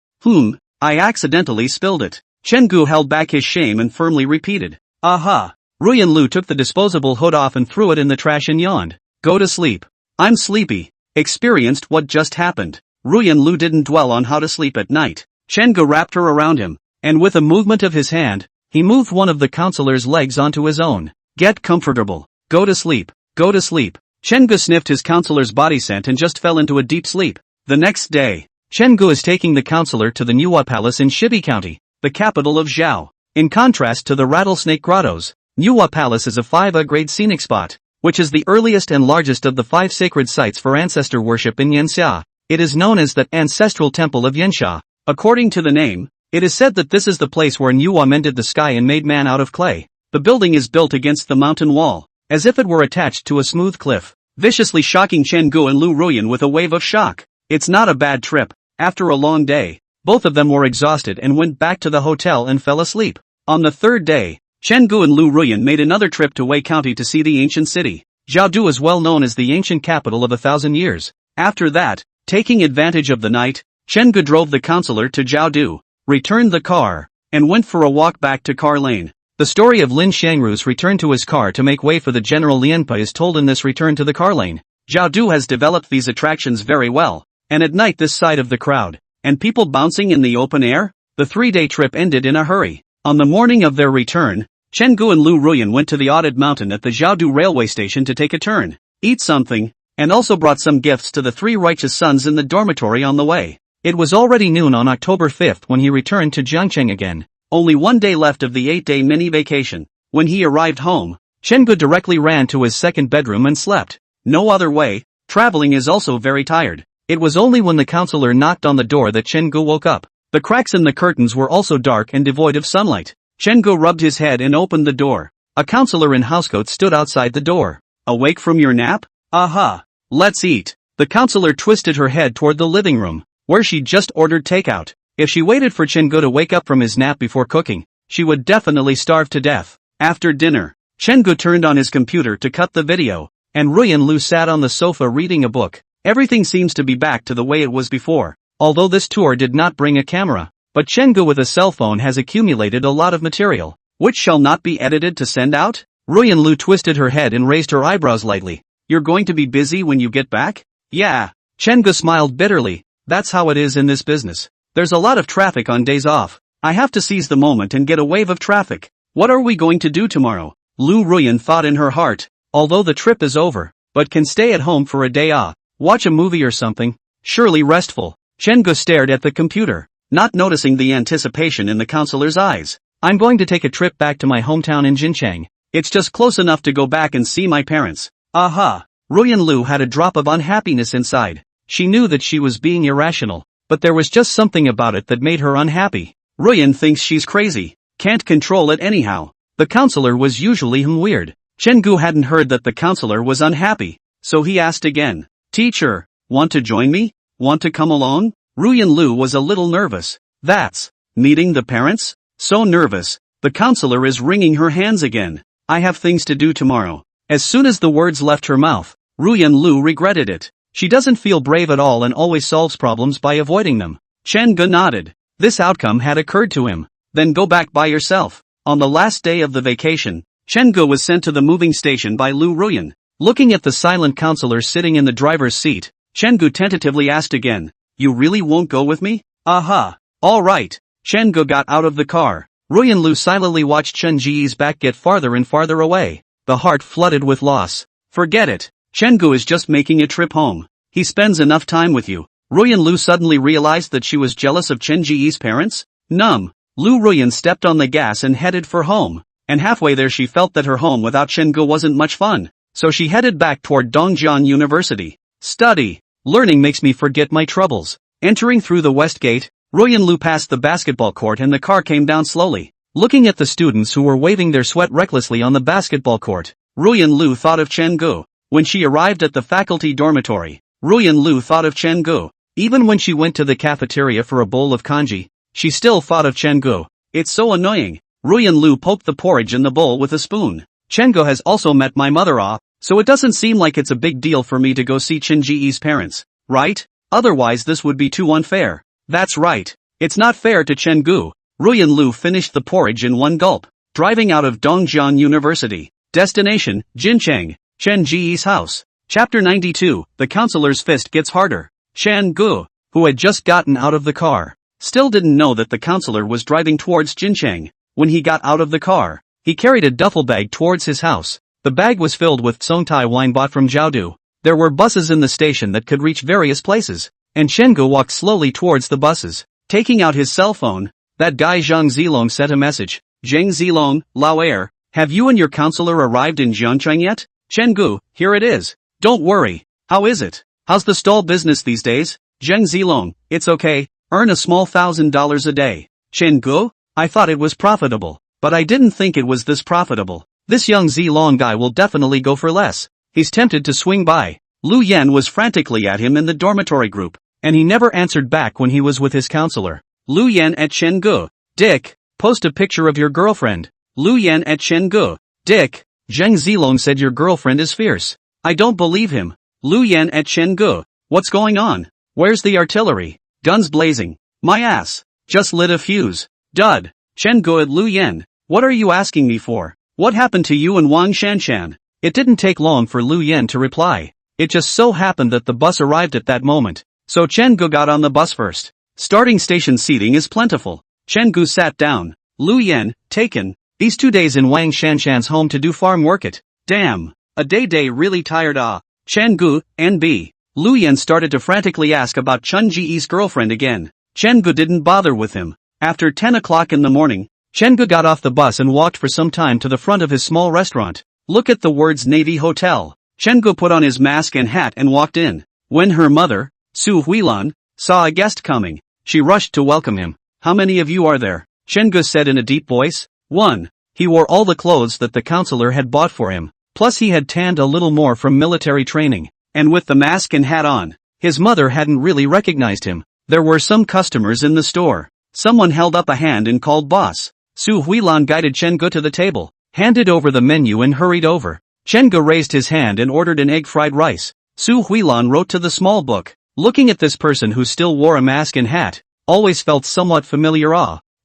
I accidentally spilled it. Chen Gu held back his shame and firmly repeated, Aha. Ruyan Lu took the disposable hood off and threw it in the trash and yawned. Go to sleep. I'm sleepy. Experienced what just happened. Ruyan Lu didn't dwell on how to sleep at night. Chen Gu wrapped her around him, and with a movement of his hand, he moved one of the counselor's legs onto his own. Get comfortable. Go to sleep. Go to sleep. Chen Gu sniffed his counselor's body scent and just fell into a deep sleep. The next day, Chen Gu is taking the counselor to the Manhwa Palace in Shibi County, the capital of Zhao. In contrast to the Rattlesnake Grottos, Manhwa Palace is a 5A grade scenic spot, which is the earliest and largest of the 5 sacred sites for ancestor worship in Yanxia. It is known as the Ancestral Temple of Yanxia. According to the name, it is said that this is the place where Manhwa mended the sky and made man out of clay. The building is built against the mountain wall, as if it were attached to a smooth cliff, viciously shocking Chen-gu and Lu Ruyan with a wave of shock. It's not a bad trip. After a long day, both of them were exhausted and went back to the hotel and fell asleep. On the third day, Chen-gu and Lu Ruyan made another trip to Wei County to see the ancient city. Jiaodu is well known as the ancient capital of 1,000 years. After that, taking advantage of the night, Chen-gu drove the counselor to Jiaodu, returned the car, and went for a walk back to Car Lane. The story of Lin Shangru's return to his car to make way for the General Lianpa is told in this return to the car lane. Jiaodu has developed these attractions very well, and at night this side of the crowd, and people bouncing in the open air, the 3-day trip ended in a hurry. On the morning of their return, Chen-gu and Lu Ruyan went to the Audit Mountain at the Jiaodu railway station to take a turn, eat something, and also brought some gifts to the 3 righteous sons in the dormitory on the way. It was already noon on October 5th when he returned to Jiangcheng again. Only 1 day left of the 8-day mini-vacation. When he arrived home, Chen-gu directly ran to his second bedroom and slept. No other way, traveling is also very tired. It was only when the counselor knocked on the door that Chen-gu woke up. The cracks in the curtains were also dark and devoid of sunlight. Chen-gu rubbed his head and opened the door. A counselor in housecoat stood outside the door. Awake from your nap? Aha! Let's eat. The counselor twisted her head toward the living room, where she just ordered takeout. If she waited for Chen-gu to wake up from his nap before cooking, she would definitely starve to death. After dinner, Chen-gu turned on his computer to cut the video, and Ruyan Lu sat on the sofa reading a book. Everything seems to be back to the way it was before, although this tour did not bring a camera. But Chen-gu with a cell phone has accumulated a lot of material, which shall not be edited to send out? Ruyan Lu twisted her head and raised her eyebrows lightly. You're going to be busy when you get back? Yeah. Chen-gu smiled bitterly. That's how it is in this business. There's a lot of traffic on days off. I have to seize the moment and get a wave of traffic. What are we going to do tomorrow? Lu Ruyan thought in her heart. Although the trip is over, but can stay at home for a day off. Watch a movie or something. Surely restful. Chen-gu stared at the computer, not noticing the anticipation in the counselor's eyes. I'm going to take a trip back to my hometown in Jincheng. It's just close enough to go back and see my parents. Aha! Ruyan Lu had a drop of unhappiness inside. She knew that she was being irrational, but there was just something about it that made her unhappy. Ruyan thinks she's crazy. Can't control it anyhow. The counselor was usually weird. Chen-gu hadn't heard that the counselor was unhappy, so he asked again. Teacher, want to join me? Want to come along? Ruyan Lu was a little nervous. That's meeting the parents? So nervous. The counselor is wringing her hands again. I have things to do tomorrow. As soon as the words left her mouth, Ruyan Lu regretted it. She doesn't feel brave at all and always solves problems by avoiding them. Chen-gu nodded. This outcome had occurred to him. Then go back by yourself. On the last day of the vacation, Chen-gu was sent to the moving station by Lu Ruyan. Looking at the silent counselor sitting in the driver's seat, Chen-gu tentatively asked again. You really won't go with me? Aha. All right. Chen-gu got out of the car. Ruyan Lu silently watched Chen Ji's back get farther and farther away. The heart flooded with loss. Forget it. Chen-gu is just making a trip home. He spends enough time with you. Ruyan Lu suddenly realized that she was jealous of Chen Ji's parents. Numb. Lu Ruyan stepped on the gas and headed for home. And halfway there she felt that her home without Chen-gu wasn't much fun. So she headed back toward Dongjian University. Study. Learning makes me forget my troubles. Entering through the west gate, Ruyan Lu passed the basketball court and the car came down slowly. Looking at the students who were waving their sweat recklessly on the basketball court, Ruyan Lu thought of Chen-gu. When she arrived at the faculty dormitory, Ruyan Lu thought of Chen-gu. Even when she went to the cafeteria for a bowl of kanji, she still thought of Chen-gu. It's so annoying. Ruyan Lu poked the porridge in the bowl with a spoon. Chen-gu has also met my mother-in-law, so it doesn't seem like it's a big deal for me to go see Chen Ji's parents, right? Otherwise this would be too unfair. That's right. It's not fair to Chen-gu. Ruyan Lu finished the porridge in one gulp. Driving out of Dongjian University. Destination, Jincheng. Chen Ji's house. Chapter 92, The Counselor's Fist Gets Harder. Chen-gu, who had just gotten out of the car, still didn't know that the counselor was driving towards Jincheng. When he got out of the car, he carried a duffel bag towards his house. The bag was filled with Songtai wine bought from Jiaodu. There were buses in the station that could reach various places, and Chen-gu walked slowly towards the buses. Taking out his cell phone, that guy Zhang Zilong sent a message. Zhang Zilong, Lao Air, have you and your counselor arrived in Jiangcheng yet? Chen-gu, here it is. Don't worry. How is it? How's the stall business these days? Zhang Zilong, it's okay. Earn a small $1,000 a day. Chen-gu? I thought it was profitable. But I didn't think it was this profitable. This young Zilong guy will definitely go for less. He's tempted to swing by. Lu Yan was frantically at him in the dormitory group, and he never answered back when he was with his counselor. Lu Yan at Chen-gu. Dick, post a picture of your girlfriend. Lu Yan at Chen-gu. Dick, Zheng Zilong said your girlfriend is fierce. I don't believe him. Lu Yan at Chen-gu. What's going on? Where's the artillery? Guns blazing. My ass. Just lit a fuse. Dud. Chen-gu at Lu Yan. What are you asking me for? What happened to you and Wang Shanshan? It didn't take long for Lu Yan to reply. It just so happened that the bus arrived at that moment. So Chen-gu got on the bus first. Starting station seating is plentiful. Chen-gu sat down. Lu Yan, taken. These 2 days in Wang Shanshan's home to do farm work it. Damn. A day really tired Chen-gu, NB. Lu Yan started to frantically ask about Chun Ji's girlfriend again. Chen-gu didn't bother with him. After 10 o'clock in the morning, Chen-gu got off the bus and walked for some time to the front of his small restaurant. Look at the words Navy Hotel. Chen-gu put on his mask and hat and walked in. When her mother, Su Huilan, saw a guest coming, she rushed to welcome him. How many of you are there? Chen-gu said in a deep voice. 1. He wore all the clothes that the counselor had bought for him, plus he had tanned a little more from military training, and with the mask and hat on, his mother hadn't really recognized him. There were some customers in the store. Someone held up a hand and called boss. Su Huilan guided Chen-gu to the table, handed over the menu and hurried over. Chen-gu raised his hand and ordered an egg fried rice. Su Huilan wrote to the small book. Looking at this person who still wore a mask and hat, always felt somewhat familiar.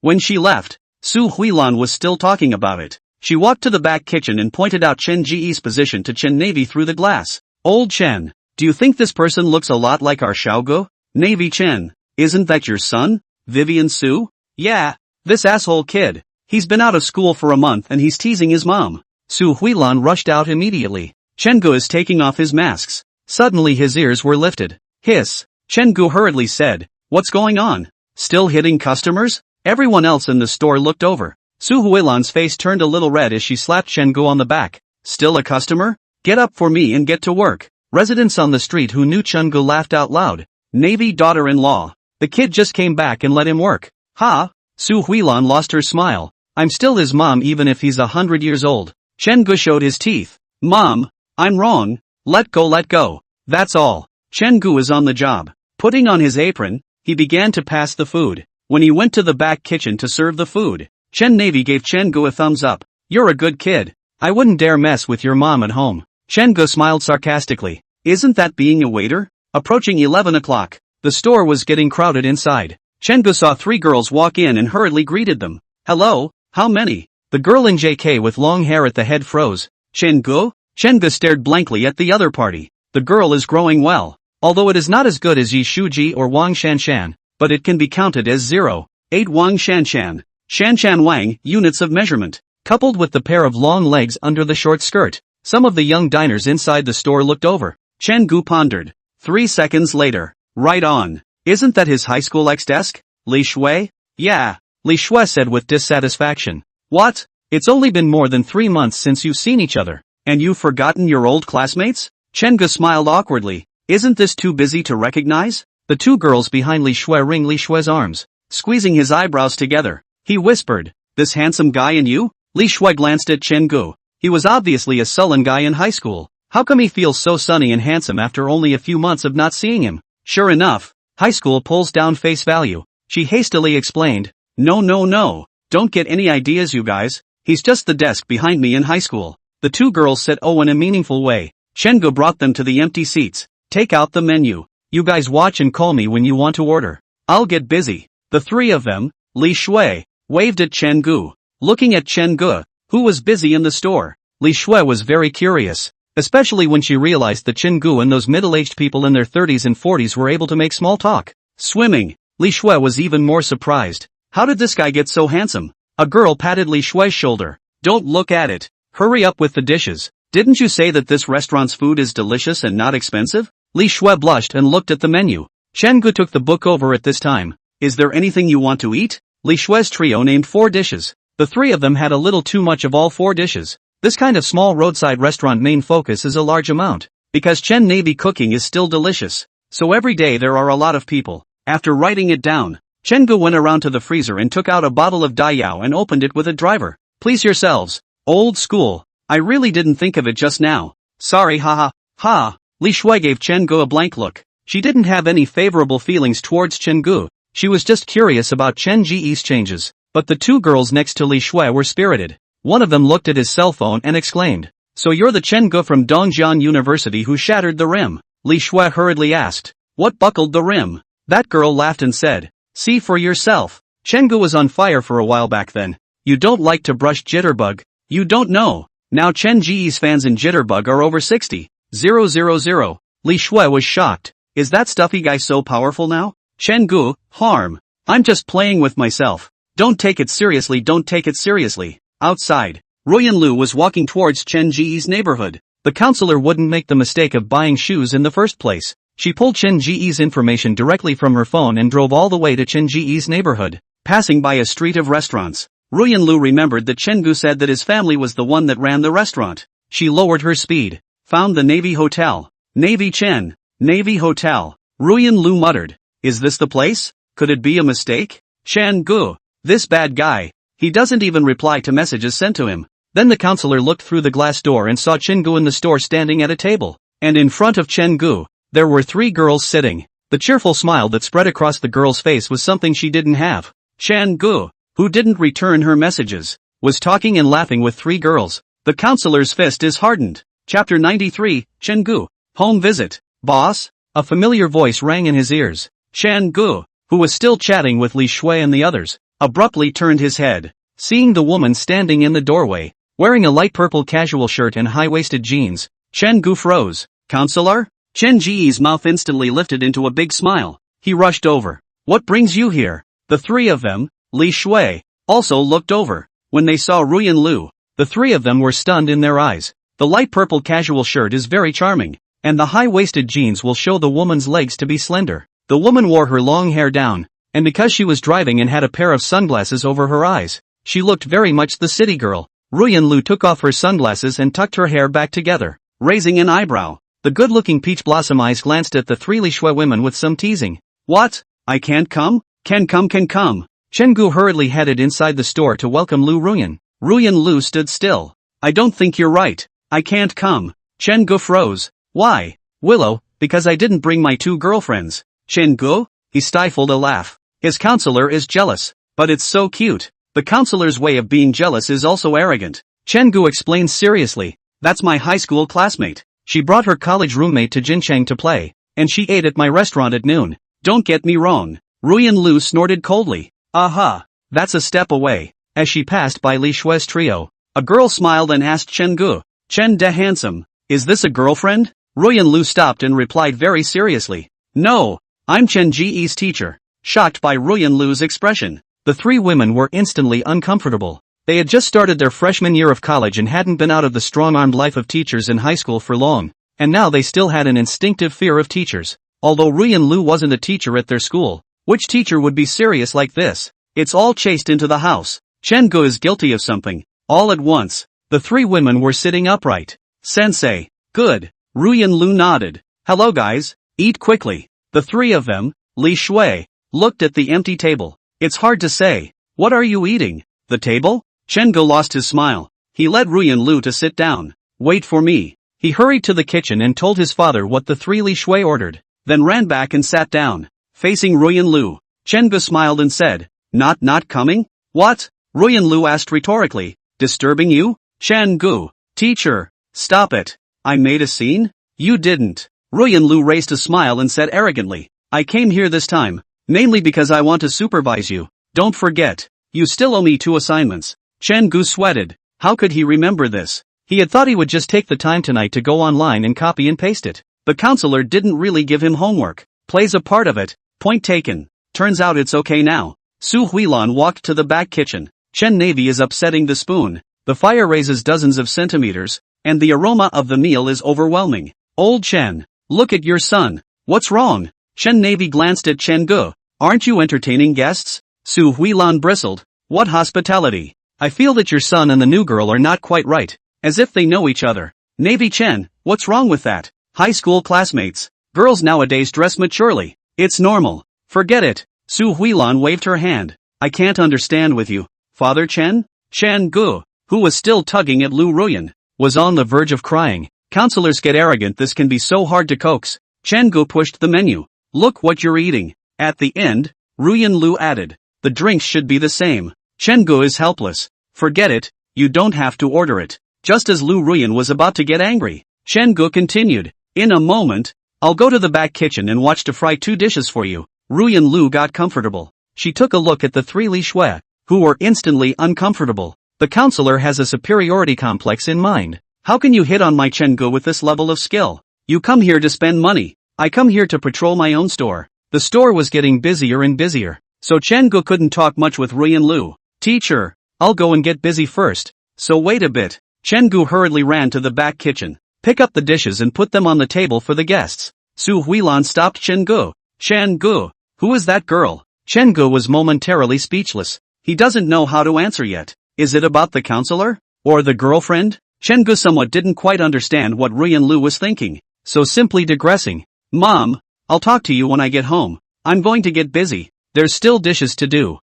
When she left, Su Huilan was still talking about it. She walked to the back kitchen and pointed out Chen Ji's position to Chen Navy through the glass. Old Chen, do you think this person looks a lot like our Xiaogu? Navy Chen, isn't that your son, Vivian Su? Yeah, this asshole kid. He's been out of school for a month and he's teasing his mom. Su Huilan rushed out immediately. Chen-gu is taking off his masks. Suddenly his ears were lifted. Hiss. Chen-gu hurriedly said, what's going on? Still hitting customers? Everyone else in the store looked over. Su Huilan's face turned a little red as she slapped Chen-gu on the back. Still a customer? Get up for me and get to work. Residents on the street who knew Chen-gu laughed out loud. Navy daughter-in-law. The kid just came back and let him work. Ha! Su Huilan lost her smile. I'm still his mom even if he's 100 years old. Chen-gu showed his teeth. Mom, I'm wrong. Let go. That's all. Chen-gu is on the job. Putting on his apron, he began to pass the food. When he went to the back kitchen to serve the food, Chen Navy gave Chen-gu a thumbs up. You're a good kid. I wouldn't dare mess with your mom at home. Chen-gu smiled sarcastically. Isn't that being a waiter? Approaching 11 o'clock, the store was getting crowded inside. Chen-gu saw 3 girls walk in and hurriedly greeted them. Hello, how many? The girl in JK with long hair at the head froze. Chen-gu? Chen-gu stared blankly at the other party. The girl is growing well. Although it is not as good as Yi Shuji or Wang Shanshan, but it can be counted as 0.8 Wang Shanshan. Shanshan Wang, units of measurement. Coupled with the pair of long legs under the short skirt, some of the young diners inside the store looked over. Chen-gu pondered. 3 seconds later. Right on. Isn't that his high school ex-desk? Li Shui? Yeah. Li Shui said with dissatisfaction. What? It's only been more than 3 months since you've seen each other. And you've forgotten your old classmates? Chen-gu smiled awkwardly. Isn't this too busy to recognize? The 2 girls behind Li Shui wring Li Shui's arms, squeezing his eyebrows together. He whispered, this handsome guy and you? Li Shui glanced at Chen-gu. He was obviously a sullen guy in high school. How come he feels so sunny and handsome after only a few months of not seeing him? Sure enough, high school pulls down face value. She hastily explained. No. Don't get any ideas you guys. He's just the desk behind me in high school. The 2 girls said oh in a meaningful way. Chen-gu brought them to the empty seats. Take out the menu. You guys watch and call me when you want to order. I'll get busy. The 3 of them, Li Shui, waved at Chen-gu. Looking at Chen-gu, who was busy in the store, Li Shui was very curious, especially when she realized that Chen-gu and those middle-aged people in their 30s and 40s were able to make small talk. Swimming. Li Shui was even more surprised. How did this guy get so handsome? A girl patted Li Shui's shoulder. Don't look at it. Hurry up with the dishes. Didn't you say that this restaurant's food is delicious and not expensive? Li Shui blushed and looked at the menu. Chen-gu took the book over at this time. Is there anything you want to eat? Li Shui's trio named 4 dishes. The 3 of them had a little too much of all 4 dishes. This kind of small roadside restaurant main focus is a large amount. Because Chen Navy cooking is still delicious. So every day there are a lot of people. After writing it down, Chen Gu went around to the freezer and took out a bottle of Daiyao and opened it with a driver. Please yourselves. Old school. I really didn't think of it just now. Sorry, haha. Ha. Li Shui gave Chen Gu a blank look. She didn't have any favorable feelings towards Chen Gu. She was just curious about Chen Ji's changes. But the two girls next to Li Shui were spirited. One of them looked at his cell phone and exclaimed, "So you're the Chen Gu from Dongjian University who shattered the rim?" Li Shui hurriedly asked, "What buckled the rim?" That girl laughed and said, "See for yourself. Chen Gu was on fire for a while back then. You don't like to brush Jitterbug. You don't know. Now Chen Ji's fans in Jitterbug are over 60,000. Li Shui was shocked. Is that stuffy guy so powerful now? Chen Gu, harm. I'm just playing with myself. Don't take it seriously, don't take it seriously. Outside, Ruyan Lu was walking towards Chen Ji's neighborhood. The counselor wouldn't make the mistake of buying shoes in the first place. She pulled Chen Ji's information directly from her phone and drove all the way to Chen Ji's neighborhood. Passing by a street of restaurants, Ruyan Lu remembered that Chen Gu said that his family was the one that ran the restaurant. She lowered her speed, found the Navy Hotel. Navy Chen, Navy Hotel. Ruyan Lu muttered, "Is this the place? Could it be a mistake? Chen Gu, this bad guy. He doesn't even reply to messages sent to him." Then the counselor looked through the glass door and saw Chen Gu in the store standing at a table. And in front of Chen Gu, there were three girls sitting. The cheerful smile that spread across the girl's face was something she didn't have. Chen Gu, who didn't return her messages, was talking and laughing with three girls. The counselor's fist is hardened. Chapter 93, Chen Gu. Home visit. Boss? A familiar voice rang in his ears. Chen Gu, who was still chatting with Li Shui and the others, abruptly turned his head. Seeing the woman standing in the doorway, wearing a light purple casual shirt and high-waisted jeans, Chen Gu froze. "Counselor?" Chen Ji's mouth instantly lifted into a big smile. He rushed over. "What brings you here?" The three of them, Li Shui, also looked over. When they saw Ruyan Lu, the three of them were stunned in their eyes. The light purple casual shirt is very charming, and the high-waisted jeans will show the woman's legs to be slender. The woman wore her long hair down, and because she was driving and had a pair of sunglasses over her eyes, she looked very much the city girl. Ruyan Lu took off her sunglasses and tucked her hair back together, raising an eyebrow. The good-looking peach blossom eyes glanced at the three Li Shui women with some teasing. "What? I can't come? Can come. Chen Gu hurriedly headed inside the store to welcome Lu Ruyan. Ruyan Lu stood still. "I don't think you're right. I can't come." Chen Gu froze. "Why?" "Willow, because I didn't bring my two girlfriends." "Chen Gu?" He stifled a laugh. His counselor is jealous. But it's so cute. The counselor's way of being jealous is also arrogant. Chen Gu explained seriously. "That's my high school classmate. She brought her college roommate to Jincheng to play, and she ate at my restaurant at noon. Don't get me wrong." Ruyan Lu snorted coldly. "Aha, that's a step away." As she passed by Li Shui's trio, a girl smiled and asked Chen Gu, "Chen de handsome, is this a girlfriend?" Ruyan Lu stopped and replied very seriously, "No, I'm Chen Ji's teacher." Shocked by Ruyan Lu's expression, the three women were instantly uncomfortable. They had just started their freshman year of college and hadn't been out of the strong-armed life of teachers in high school for long, and now they still had an instinctive fear of teachers. Although Ruyan Lu wasn't a teacher at their school, which teacher would be serious like this? It's all chased into the house. Chen Gu is guilty of something. All at once, the three women were sitting upright. "Sensei, good." Ruyan Lu nodded. "Hello guys, eat quickly." The three of them, Li Shui, looked at the empty table. "It's hard to say. What are you eating? The table?" Chen Gu lost his smile. He led Ruyan Lu to sit down. "Wait for me." He hurried to the kitchen and told his father what the three Li Shui ordered, then ran back and sat down. Facing Ruyan Lu, Chen Gu smiled and said, Not coming? What?" Ruyan Lu asked rhetorically. "Disturbing you?" Chen Gu, "Teacher, stop it. I made a scene?" "You didn't." Ruyan Lu raised a smile and said arrogantly, "I came here this time, mainly because I want to supervise you. Don't forget, you still owe me 2 assignments. Chen Gu sweated. How could he remember this? He had thought he would just take the time tonight to go online and copy and paste it. The counselor didn't really give him homework. Plays a part of it. Point taken. Turns out it's okay now. Su Huilan walked to the back kitchen. Chen Navy is upsetting the spoon. The fire raises dozens of centimeters, and the aroma of the meal is overwhelming. "Old Chen, look at your son. What's wrong?" Chen Navy glanced at Chen Gu. "Aren't you entertaining guests?" Su Huilan bristled. "What hospitality? I feel that your son and the new girl are not quite right, as if they know each other." "Navy Chen, what's wrong with that? High school classmates. Girls nowadays dress maturely. It's normal." Forget it. Su Huilan waved her hand. I can't understand with you. Father Chen? Chen Gu, who was still tugging at Lu Ruyan, was on the verge of crying. Counselors get arrogant, this can be so hard to coax. Chen Gu pushed the menu. Look what you're eating. At the end, Ruyan Lu added. The drinks should be the same. Chen Gu is helpless. Forget it, you don't have to order it. Just as Lu Ruyan was about to get angry, Chen Gu continued. In a moment, I'll go to the back kitchen and watch to fry 2 dishes for you. Ruyan Lu got comfortable. She took a look at the 3 Li Shui, who were instantly uncomfortable. The counselor has a superiority complex in mind. How can you hit on my Chen Gu with this level of skill? You come here to spend money. I come here to patrol my own store. The store was getting busier and busier, so Chen Gu couldn't talk much with Ruyan Lu. Teacher, I'll go and get busy first. So wait a bit. Chen Gu hurriedly ran to the back kitchen. Pick up the dishes and put them on the table for the guests. Su Huilan stopped Chen Gu. Chen Gu, who is that girl? Chen Gu was momentarily speechless. He doesn't know how to answer yet. Is it about the counselor? Or the girlfriend? Chen Gu somewhat didn't quite understand what Ruyan Lu was thinking, so simply digressing. Mom, I'll talk to you when I get home. I'm going to get busy. There's still dishes to do.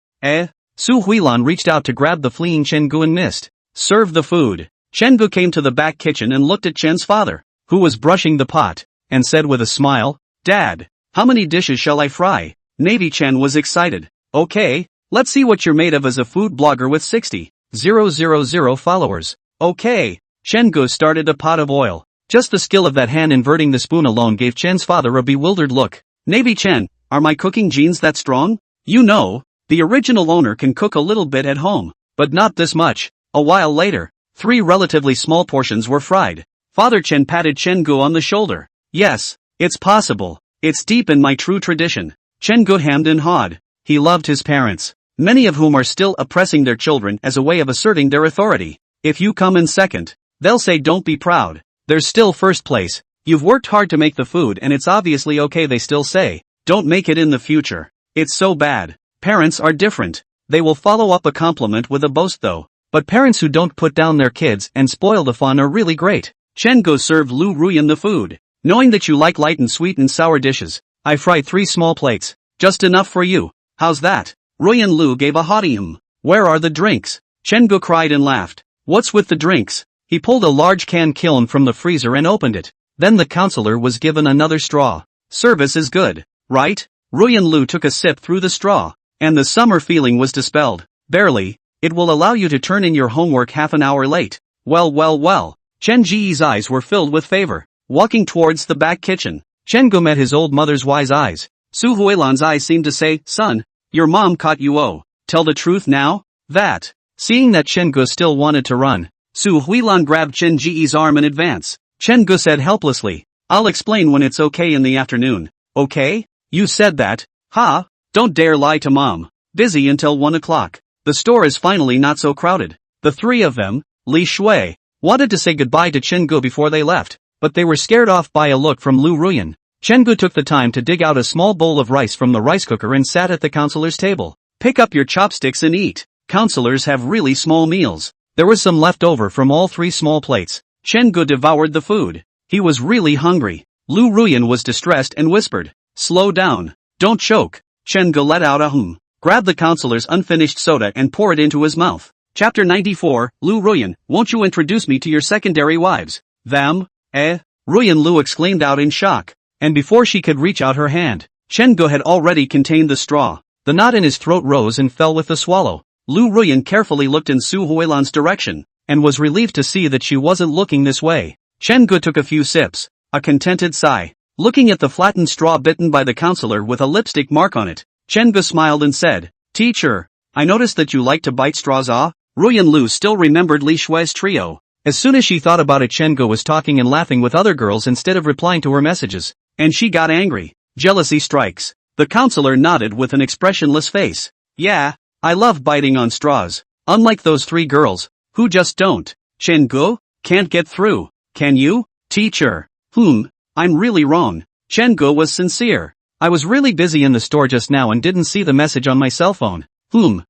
Su Huilan reached out to grab the fleeing Chen Gu and missed. Serve the food. Chen Gu came to the back kitchen and looked at Chen's father, who was brushing the pot, and said with a smile, Dad, how many dishes shall I fry? Navy Chen was excited. Okay, let's see what you're made of as a food blogger with 60,000 followers. Okay. Chen Gu started a pot of oil. Just the skill of that hand inverting the spoon alone gave Chen's father a bewildered look. Navy Chen, are my cooking genes that strong? You know, the original owner can cook a little bit at home, but not this much. A while later, 3 relatively small portions were fried. Father Chen patted Chen Gu on the shoulder. Yes, it's possible. It's deep in my true tradition. Chen Gu hemmed and hawed. He loved his parents, many of whom are still oppressing their children as a way of asserting their authority. If you come in second, they'll say don't be proud. There's still first place. You've worked hard to make the food and it's obviously okay, they still say. Don't make it in the future. It's so bad. Parents are different. They will follow up a compliment with a boast though. But parents who don't put down their kids and spoil the fun are really great. Chen Gu served Lu Ruyan the food. Knowing that you like light and sweet and sour dishes, I fried 3 small plates. Just enough for you. How's that? Ruyan Lu gave a haughty Where are the drinks? Chen Gu cried and laughed. What's with the drinks? He pulled a large can kiln from the freezer and opened it. Then the counselor was given another straw. Service is good, right? Ruyan Lu took a sip through the straw, and the summer feeling was dispelled. Barely. It will allow you to turn in your homework half an hour late. Well. Chen Ji's eyes were filled with favor. Walking towards the back kitchen, Chen Gu met his old mother's wise eyes. Su Huilan's eyes seemed to say, Son, your mom caught you. Oh, tell the truth now? That. Seeing that Chen Gu still wanted to run, Su Huilan grabbed Chen Ji's arm in advance. Chen Gu said helplessly, I'll explain when it's okay in the afternoon. Okay? You said that? Ha? Don't dare lie to mom. Busy until 1 o'clock. The store is finally not so crowded. The 3 of them, Li Shui, wanted to say goodbye to Chen Gu before they left, but they were scared off by a look from Lu Ruyan. Chen Gu took the time to dig out a small bowl of rice from the rice cooker and sat at the counselor's table. Pick up your chopsticks and eat. Counselors have really small meals. There was some left over from all 3 small plates. Chen Gu devoured the food. He was really hungry. Lu Ruyan was distressed and whispered, Slow down. Don't choke. Chen Gu let out a grabbed the counselor's unfinished soda and poured it into his mouth. Chapter 94, Lu Ruyan, won't you introduce me to your secondary wives? Them? Ruyan Lu exclaimed out in shock. And before she could reach out her hand, Chen Gu had already contained the straw. The knot in his throat rose and fell with the swallow. Lu Ruyan carefully looked in Su Huilan's direction, and was relieved to see that she wasn't looking this way. Chen Gu took a few sips, a contented sigh. Looking at the flattened straw bitten by the counselor with a lipstick mark on it, Chen Gu smiled and said, Teacher, I noticed that you like to bite straws. Ruyan Lu still remembered Li Shui's trio. As soon as she thought about it, Chen Gu was talking and laughing with other girls instead of replying to her messages, and she got angry. Jealousy strikes. The counselor nodded with an expressionless face. Yeah, I love biting on straws. Unlike those 3 girls, who just don't. Chen Gu? Can't get through. Can you? Teacher. I'm really wrong. Chen Gu was sincere. I was really busy in the store just now and didn't see the message on my cell phone. Ruyan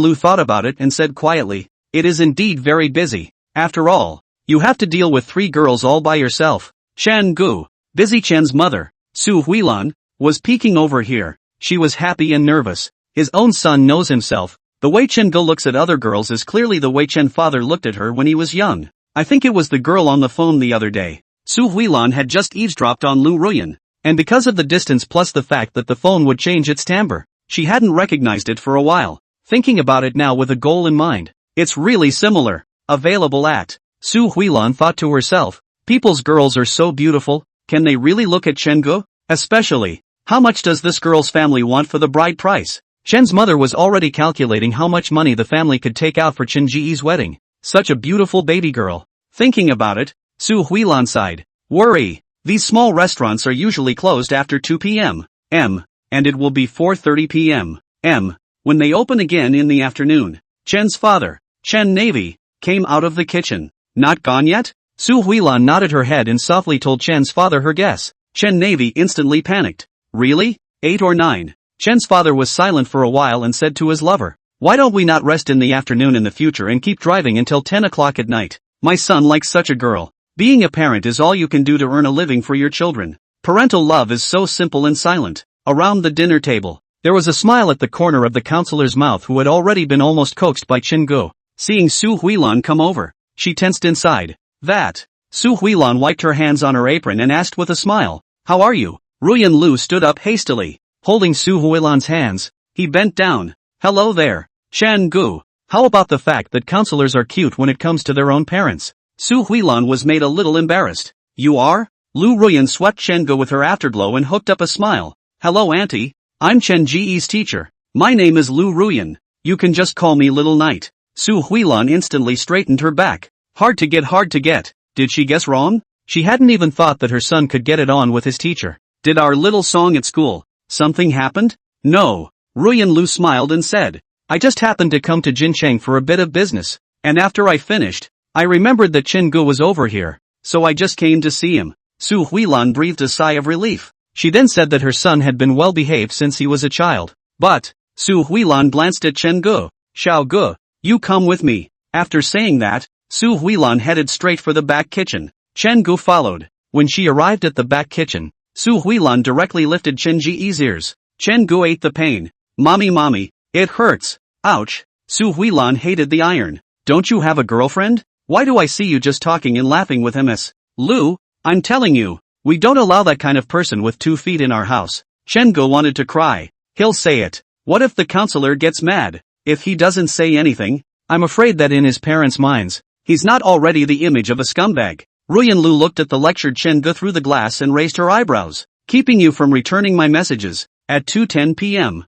Lu thought about it and said quietly, It is indeed very busy. After all, you have to deal with 3 girls all by yourself. Chen Gu, busy Chen's mother, Su Huilan, was peeking over here. She was happy and nervous. His own son knows himself. The way Chen Go looks at other girls is clearly the way Chen father looked at her when he was young. I think it was the girl on the phone the other day. Su Huilan had just eavesdropped on Lu Ruyan. And because of the distance plus the fact that the phone would change its timbre, she hadn't recognized it for a while. Thinking about it now with a goal in mind. It's really similar. Available at. Su Huilan thought to herself. People's girls are so beautiful, can they really look at Chen Go? Especially, how much does this girl's family want for the bride price? Chen's mother was already calculating how much money the family could take out for Chen Ji's wedding. Such a beautiful baby girl. Thinking about it, Su Huilan sighed. Worry. These small restaurants are usually closed after 2 p.m. And it will be 4:30 p.m. when they open again in the afternoon. Chen's father, Chen Navy, came out of the kitchen. Not gone yet? Su Huilan nodded her head and softly told Chen's father her guess. Chen Navy instantly panicked. Really? 8 or 9? Chen's father was silent for a while and said to his lover. Why don't we not rest in the afternoon in the future and keep driving until 10 o'clock at night? My son likes such a girl. Being a parent is all you can do to earn a living for your children. Parental love is so simple and silent. Around the dinner table, there was a smile at the corner of the counselor's mouth who had already been almost coaxed by Chen Go. Seeing Su Huilan come over, she tensed inside. That. Su Huilan wiped her hands on her apron and asked with a smile. How are you? Ruyan Lu stood up hastily. Holding Su Huilan's hands, he bent down. Hello there, Chen Gu. How about the fact that counselors are cute when it comes to their own parents? Su Huilan was made a little embarrassed. You are? Lu Ruyan swept Chen Gu with her afterglow and hooked up a smile. Hello auntie, I'm Chen Ji's teacher. My name is Lu Ruyan. You can just call me Little Knight. Su Huilan instantly straightened her back. Hard to get. Did she guess wrong? She hadn't even thought that her son could get it on with his teacher. Did our little song at school? Something happened? No. Ruyan Lu smiled and said. I just happened to come to Jincheng for a bit of business. And after I finished, I remembered that Chen Gu was over here. So I just came to see him. Su Huilan breathed a sigh of relief. She then said that her son had been well behaved since he was a child. But, Su Huilan glanced at Chen Gu. Xiao Gu, you come with me. After saying that, Su Huilan headed straight for the back kitchen. Chen Gu followed. When she arrived at the back kitchen, Su Huilan directly lifted Chen Ji's ears. Chen Gu ate the pain. Mommy, it hurts. Ouch. Su Huilan hated the iron. Don't you have a girlfriend? Why do I see you just talking and laughing with MS? Lu, I'm telling you, we don't allow that kind of person with 2 feet in our house. Chen Gu wanted to cry. He'll say it. What if the counselor gets mad? If he doesn't say anything, I'm afraid that in his parents' minds, he's not already the image of a scumbag. Ruyan Lu looked at the lectured Chen Gu through the glass and raised her eyebrows. Keeping you from returning my messages. At 2:10 p.m.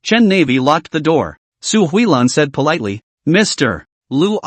Chen Navy locked the door. Su Huilan said politely, Mr. Lu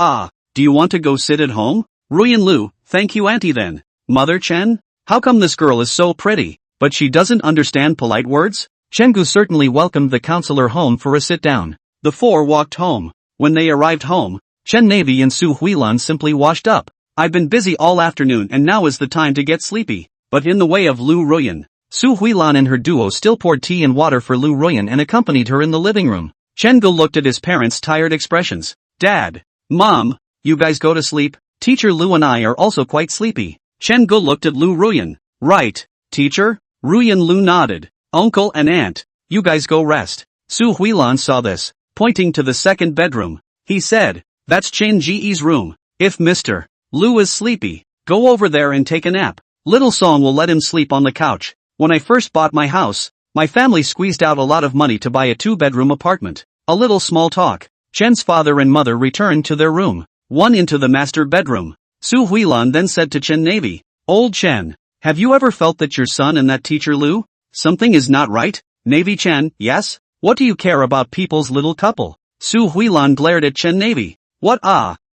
do you want to go sit at home? Ruyan Lu, thank you auntie then. Mother Chen? How come this girl is so pretty, but she doesn't understand polite words? Chen Gu certainly welcomed the counselor home for a sit-down. The four walked home. When they arrived home, Chen Navy and Su Huilan simply washed up. I've been busy all afternoon and now is the time to get sleepy. But in the way of Lu Ruyan, Su Huilan and her duo still poured tea and water for Lu Ruyan and accompanied her in the living room. Chen Gu looked at his parents' tired expressions. Dad, Mom, you guys go to sleep? Teacher Lu and I are also quite sleepy. Chen Gu looked at Lu Ruyan. Right, teacher? Ruyan Lu nodded. Uncle and aunt, you guys go rest. Su Huilan saw this, pointing to the second bedroom. He said, that's Chen Ji's room. If Mr. Lu is sleepy, go over there and take a nap. Little Song will let him sleep on the couch. When I first bought my house, my family squeezed out a lot of money to buy a 2-bedroom apartment. A little small talk. Chen's father and mother returned to their room. One into the master bedroom. Su Huilan then said to Chen Navy, Old Chen, have you ever felt that your son and that teacher Lu? Something is not right? Navy Chen, yes? What do you care about people's little couple? Su Huilan glared at Chen Navy. What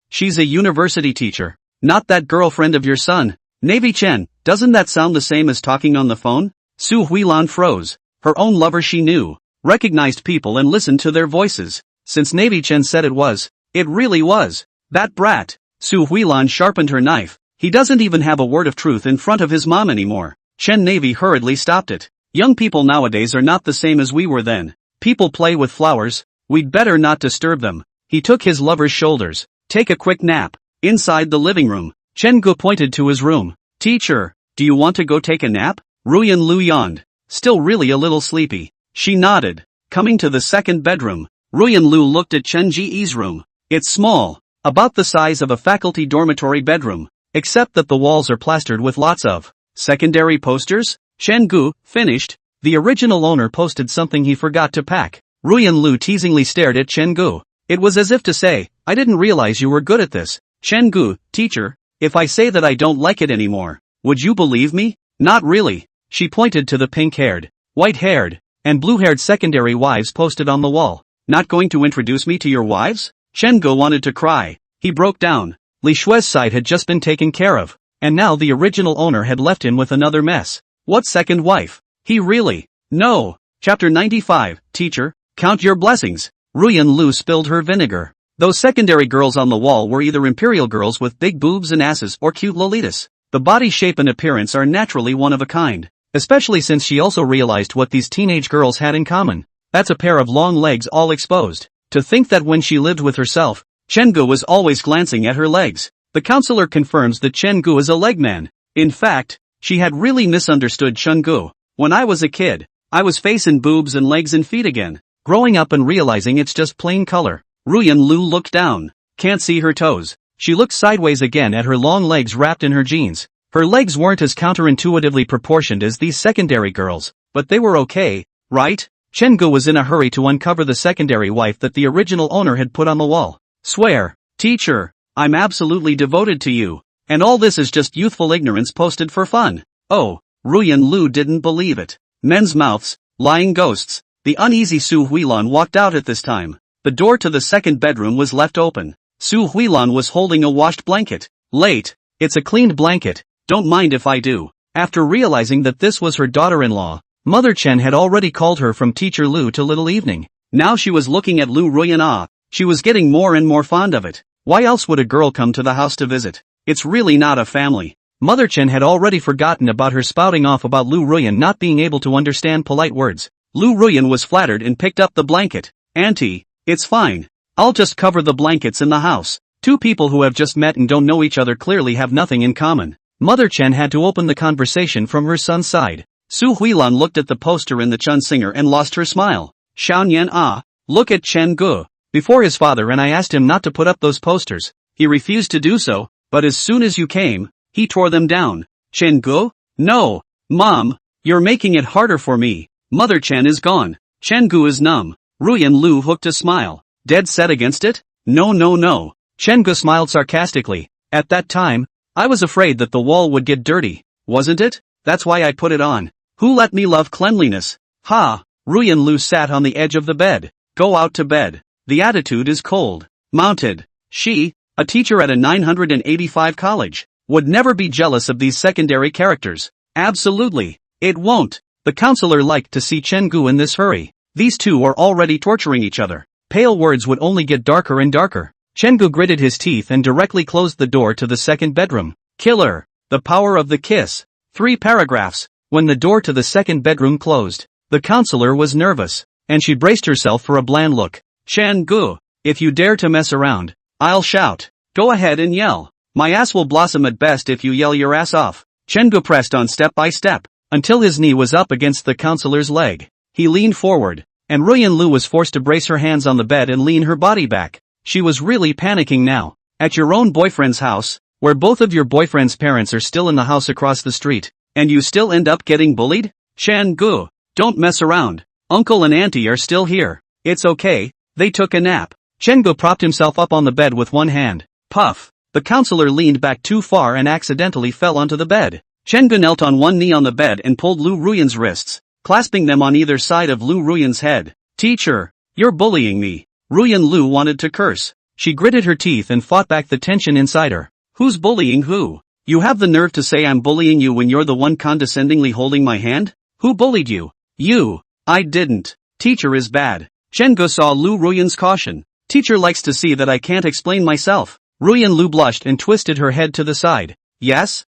she's a university teacher. Not that girlfriend of your son. Navy Chen, doesn't that sound the same as talking on the phone? Su Huilan froze. Her own lover she knew, recognized people and listened to their voices. Since Navy Chen said it really was. That brat. Su Huilan sharpened her knife. He doesn't even have a word of truth in front of his mom anymore. Chen Navy hurriedly stopped it. Young people nowadays are not the same as we were then. People play with flowers. We'd better not disturb them. He took his lover's shoulders. Take a quick nap. Inside the living room, Chen Gu pointed to his room. Teacher, do you want to go take a nap? Ruyan Lu yawned. Still really a little sleepy. She nodded. Coming to the second bedroom, Ruyan Lu looked at Chen Ji's room. It's small, about the size of a faculty dormitory bedroom, except that the walls are plastered with lots of secondary posters. Chen Gu finished. The original owner posted something he forgot to pack. Ruyan Lu teasingly stared at Chen Gu. It was as if to say, I didn't realize you were good at this. Chen Gu, teacher, if I say that I don't like it anymore, would you believe me? Not really. She pointed to the pink-haired, white-haired, and blue-haired secondary wives posted on the wall. Not going to introduce me to your wives? Chen Gu wanted to cry. He broke down. Li Shui's side had just been taken care of, and now the original owner had left him with another mess. What second wife? He really? No. Chapter 95, Teacher, count your blessings. Ruyan Lu spilled her vinegar. Those secondary girls on the wall were either imperial girls with big boobs and asses or cute lolitas. The body shape and appearance are naturally one of a kind, especially since she also realized what these teenage girls had in common. That's a pair of long legs all exposed. To think that when she lived with herself, Chen Gu was always glancing at her legs. The counselor confirms that Chen Gu is a leg man. In fact, she had really misunderstood Chen Gu. When I was a kid, I was facing boobs and legs and feet again. Growing up and realizing it's just plain color. Ruyan Lu looked down. Can't see her toes. She looked sideways again at her long legs wrapped in her jeans. Her legs weren't as counterintuitively proportioned as these secondary girls, but they were okay, right? Chen Gu was in a hurry to uncover the secondary wife that the original owner had put on the wall. Swear, teacher, I'm absolutely devoted to you, and all this is just youthful ignorance posted for fun. Oh, Ruyan Lu didn't believe it. Men's mouths, lying ghosts. The uneasy Su Huilan walked out at this time. The door to the second bedroom was left open. Su Huilan was holding a washed blanket. Late. It's a cleaned blanket. Don't mind if I do. After realizing that this was her daughter-in-law, Mother Chen had already called her from Teacher Lu to Little Evening. Now she was looking at Lu Ruyan. She was getting more and more fond of it. Why else would a girl come to the house to visit? It's really not a family. Mother Chen had already forgotten about her spouting off about Lu Ruyan not being able to understand polite words. Lu Ruyan was flattered and picked up the blanket. Auntie, it's fine. I'll just cover the blankets in the house. Two people who have just met and don't know each other clearly have nothing in common. Mother Chen had to open the conversation from her son's side. Su Huilan looked at the poster in the Chun Singer and lost her smile. Xiaoyan, look at Chen Gu. Before his father and I asked him not to put up those posters. He refused to do so, but as soon as you came, he tore them down. Chen Gu? No. Mom, you're making it harder for me. Mother Chen is gone. Chen Gu is numb. Ruyan Lu hooked a smile. Dead set against it? No. Chen Gu smiled sarcastically. At that time, I was afraid that the wall would get dirty, wasn't it? That's why I put it on. Who let me love cleanliness? Ha! Ruyan Lu sat on the edge of the bed. Go out to bed. The attitude is cold. Mounted. She, a teacher at a 985 college, would never be jealous of these secondary characters. Absolutely. It won't. The counselor liked to see Chen Gu in this hurry. These two are already torturing each other. Pale words would only get darker and darker. Chen Gu gritted his teeth and directly closed the door to the second bedroom. Killer. The power of the kiss. 3 paragraphs. When the door to the second bedroom closed, the counselor was nervous, and she braced herself for a bland look. Chen Gu, if you dare to mess around, I'll shout. Go ahead and yell. My ass will blossom at best if you yell your ass off. Chen Gu pressed on step by step, until his knee was up against the counselor's leg. He leaned forward, and Ruyan Lu was forced to brace her hands on the bed and lean her body back. She was really panicking now. At your own boyfriend's house, where both of your boyfriend's parents are still in the house across the street, and you still end up getting bullied? Chen Gu, don't mess around. Uncle and auntie are still here. It's okay, they took a nap. Chen Gu propped himself up on the bed with one hand. Puff. The counselor leaned back too far and accidentally fell onto the bed. Chen Gu knelt on one knee on the bed and pulled Lu Ruyan's wrists, clasping them on either side of Lu Ruyan's head. Teacher, you're bullying me. Ruyan Lu wanted to curse. She gritted her teeth and fought back the tension inside her. Who's bullying who? You have the nerve to say I'm bullying you when you're the one condescendingly holding my hand? Who bullied you? You. I didn't. Teacher is bad. Chen Gu saw Lu Ruyan's caution. Teacher likes to see that I can't explain myself. Ruyan Lu blushed and twisted her head to the side. Yes?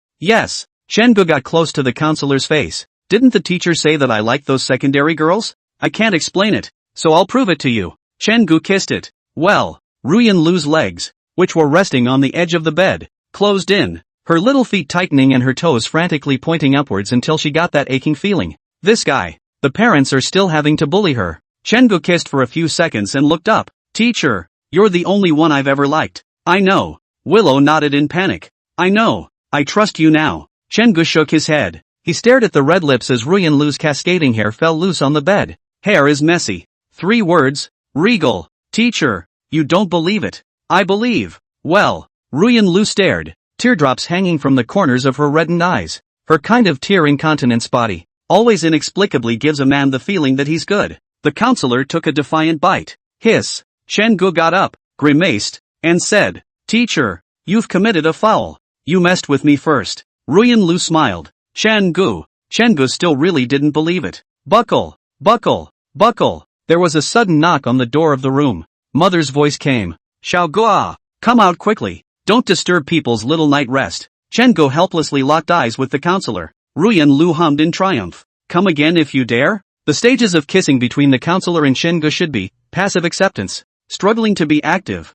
Chen Gu got close to the counselor's face. Didn't the teacher say that I like those secondary girls? I can't explain it, so I'll prove it to you. Chen Gu kissed it. Well, Ruyan Lu's legs, which were resting on the edge of the bed, closed in, her little feet tightening and her toes frantically pointing upwards until she got that aching feeling. This guy, The parents are still having to bully her. Chen-gu kissed for a few seconds and looked up. Teacher, you're the only one I've ever liked. I know. Willow nodded in panic. I know. I trust you now. Chen-gu shook his head. He stared at the red lips as Ruyan Lu's cascading hair fell loose on the bed. Hair is messy. 3 words. Regal. Teacher, you don't believe it. I believe. Well. Ruyan Lu stared, teardrops hanging from the corners of her reddened eyes. Her kind of tear incontinence body always inexplicably gives a man the feeling that he's good. The counselor took a defiant bite. Hiss. Chen-gu got up, grimaced, and said, Teacher, you've committed a foul. You messed with me first. Ruyan Lu smiled. Chen-gu. Chen-gu still really didn't believe it. Buckle. Buckle. Buckle. There was a sudden knock on the door of the room. Mother's voice came. Xiaogua. Come out quickly. Don't disturb people's little night rest. Chen-gu helplessly locked eyes with the counselor. Ruyan Lu hummed in triumph. Come again if you dare? The stages of kissing between the counselor and Chen-gu should be passive acceptance, struggling to be active,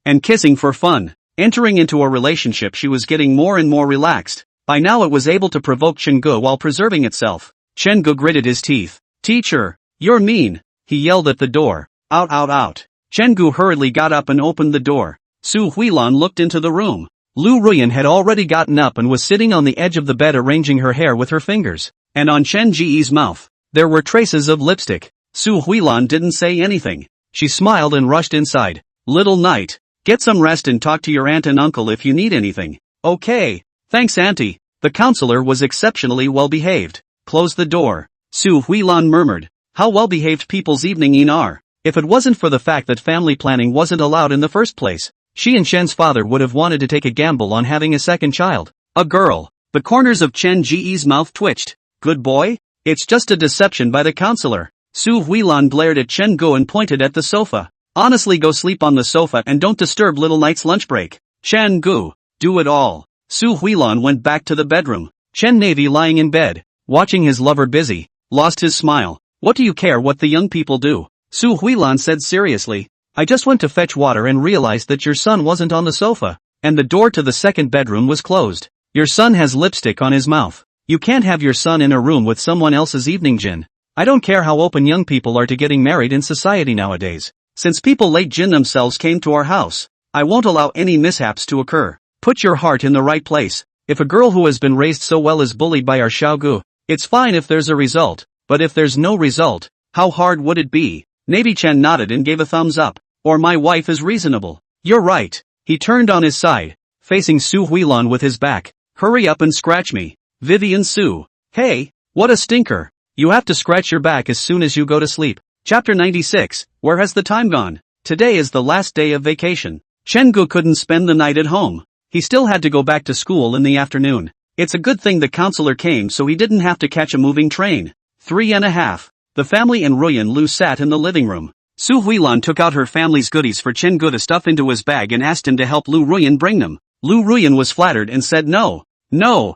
and kissing for fun. Entering into a relationship, she was getting more and more relaxed. By now it was able to provoke Chen-gu while preserving itself. Chen-gu gritted his teeth. Teacher, you're mean, he yelled at the door. Out out out. Chen-gu hurriedly got up and opened the door. Su Huilan looked into the room. Lu Ruyan had already gotten up and was sitting on the edge of the bed arranging her hair with her fingers. And on Chen Ji's mouth, there were traces of lipstick. Su Huilan didn't say anything. She smiled and rushed inside. Little Knight, get some rest and talk to your aunt and uncle if you need anything. Okay. Thanks auntie. The counselor was exceptionally well behaved. Close the door. Su Huilan murmured. How well behaved people's evening are. If it wasn't for the fact that family planning wasn't allowed in the first place, she and Chen's father would have wanted to take a gamble on having a second child. A girl. The corners of Chen Ji's mouth twitched. Good boy? It's just a deception by the counselor. Su Huilan glared at Chen-gu and pointed at the sofa. Honestly, go sleep on the sofa and don't disturb little Knight's lunch break. Chen-gu, do it all. Su Huilan went back to the bedroom. Chen Navy, lying in bed, watching his lover busy, lost his smile. What do you care what the young people do? Su Huilan said seriously. I just went to fetch water and realized that your son wasn't on the sofa, and the door to the second bedroom was closed. Your son has lipstick on his mouth. You can't have your son in a room with someone else's evening gin. I don't care how open young people are to getting married in society nowadays. Since people late gin themselves came to our house, I won't allow any mishaps to occur. Put your heart in the right place. If a girl who has been raised so well is bullied by our Xiaogu, it's fine if there's a result, but if there's no result, how hard would it be? Navy Chen nodded and gave a thumbs up. Or my wife is reasonable. You're right. He turned on his side, facing Su Huilan with his back. Hurry up and scratch me. Vivian Su. Hey, what a stinker. You have to scratch your back as soon as you go to sleep. Chapter 96. Where has the time gone? Today is the last day of vacation. Chen-gu couldn't spend the night at home. He still had to go back to school in the afternoon. It's a good thing the counselor came so he didn't have to catch a moving train. 3:30. The family and Ruyan Lu sat in the living room. Su Huilan took out her family's goodies for Chen-gu to stuff into his bag and asked him to help Lu Ruyan bring them. Lu Ruyan was flattered and said no. No.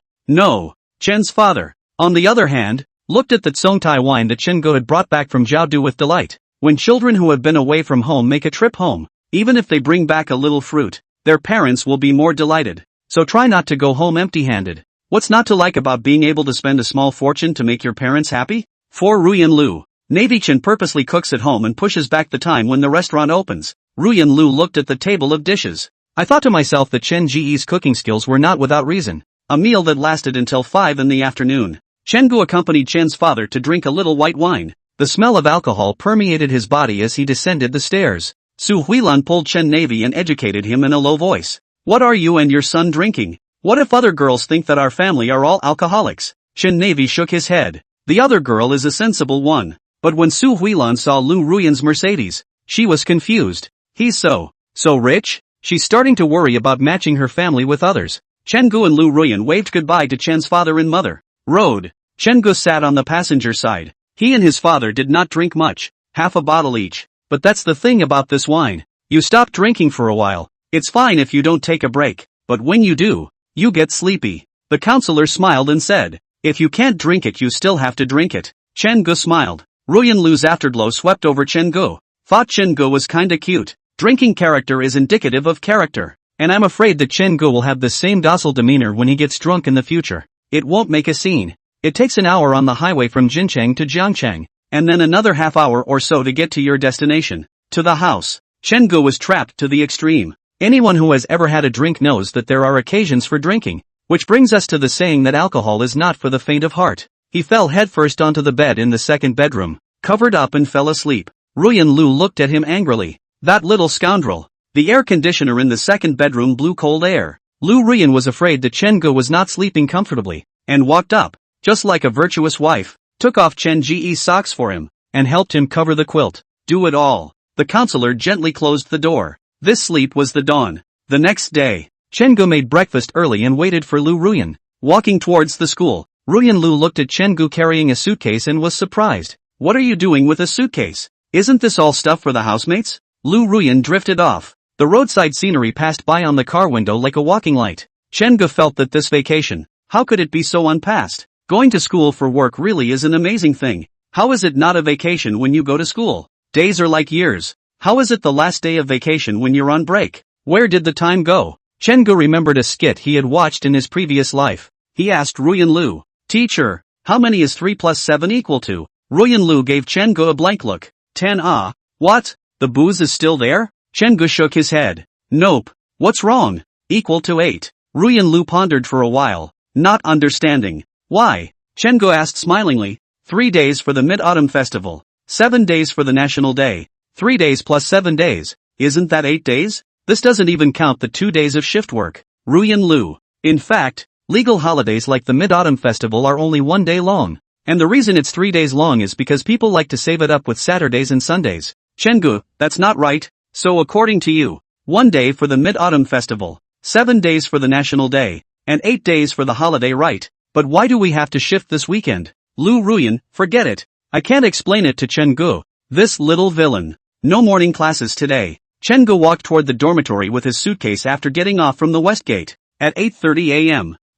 Chen's father, on the other hand, looked at the Tsongtai wine that Chen-gu had brought back from Jiaodu with delight. When children who have been away from home make a trip home, even if they bring back a little fruit, their parents will be more delighted. So try not to go home empty-handed. What's not to like about being able to spend a small fortune to make your parents happy? For Ruyan Lu, Navy Chen purposely cooks at home and pushes back the time when the restaurant opens. Ruyan Lu looked at the table of dishes. I thought to myself that Chen Ji's cooking skills were not without reason. A meal that lasted until 5 in the afternoon. Chen-gu accompanied Chen's father to drink a little white wine. The smell of alcohol permeated his body as he descended the stairs. Su Huilan pulled Chen Navy and educated him in a low voice. What are you and your son drinking? What if other girls think that our family are all alcoholics? Chen Navy shook his head. The other girl is a sensible one. But when Su Huilan saw Lu Ruyan's Mercedes, she was confused. He's so rich? She's starting to worry about matching her family with others. Chen-gu and Lu Ruyan waved goodbye to Chen's father and mother. Road. Chen-gu sat on the passenger side. He and his father did not drink much, half a bottle each. But that's the thing about this wine. You stop drinking for a while. It's fine if you don't take a break, but when you do, you get sleepy. The counselor smiled and said, if you can't drink it you still have to drink it. Chen-gu smiled. Ruyan Lu's afterglow swept over Chen-gu. Thought Chen-gu was kinda cute. Drinking character is indicative of character. And I'm afraid that Chen-gu will have the same docile demeanor when he gets drunk in the future. It won't make a scene. It takes an hour on the highway from Jincheng to Jiangcheng, and then another half hour or so to get to your destination, to the house. Chenggu was trapped to the extreme. Anyone who has ever had a drink knows that there are occasions for drinking, which brings us to the saying that alcohol is not for the faint of heart. He fell headfirst onto the bed in the second bedroom, covered up and fell asleep. Ruyan Lu looked at him angrily. That little scoundrel. The air conditioner in the second bedroom blew cold air. Lu Ruyan was afraid that Chenggu was not sleeping comfortably, and walked up, just like a virtuous wife, took off Chen Ji's socks for him, and helped him cover the quilt. Do it all. The counselor gently closed the door. This sleep was the dawn. The next day, Chenggu made breakfast early and waited for Lu Ruyan. Walking towards the school, Ruyan Lu looked at Chenggu carrying a suitcase and was surprised. What are you doing with a suitcase? Isn't this all stuff for the housemates? Lu Ruyan drifted off. The roadside scenery passed by on the car window like a walking light. Chenggu felt that this vacation, how could it be so unpassed? Going to school for work really is an amazing thing. How is it not a vacation when you go to school? Days are like years. How is it the last day of vacation when you're on break? Where did the time go? Chenggu remembered a skit he had watched in his previous life. He asked Ruyan Lu, "Teacher, how many is 3 plus 7 equal to?" Ruyan Lu gave Chenggu a blank look. 10. Ah. What? The booze is still there? Chenggu shook his head. Nope. What's wrong? Equal to 8. Ruyan Lu pondered for a while, not understanding. Why? Chenggu asked smilingly. 3 days for the Mid-Autumn Festival. 7 days for the National Day. 3 days plus 7 days. Isn't that 8 days? This doesn't even count the 2 days of shift work. Ruyan Lu. In fact, legal holidays like the Mid-Autumn Festival are only 1 day long. And the reason it's 3 days long is because people like to save it up with Saturdays and Sundays. Chenggu, that's not right. So according to you, 1 day for the Mid-Autumn Festival, 7 days for the National Day, and 8 days for the holiday, right? But why do we have to shift this weekend? Lu Ruyan, forget it. I can't explain it to Chenggu. This little villain. No morning classes today. Chenggu walked toward the dormitory with his suitcase after getting off from the west gate. At 8:30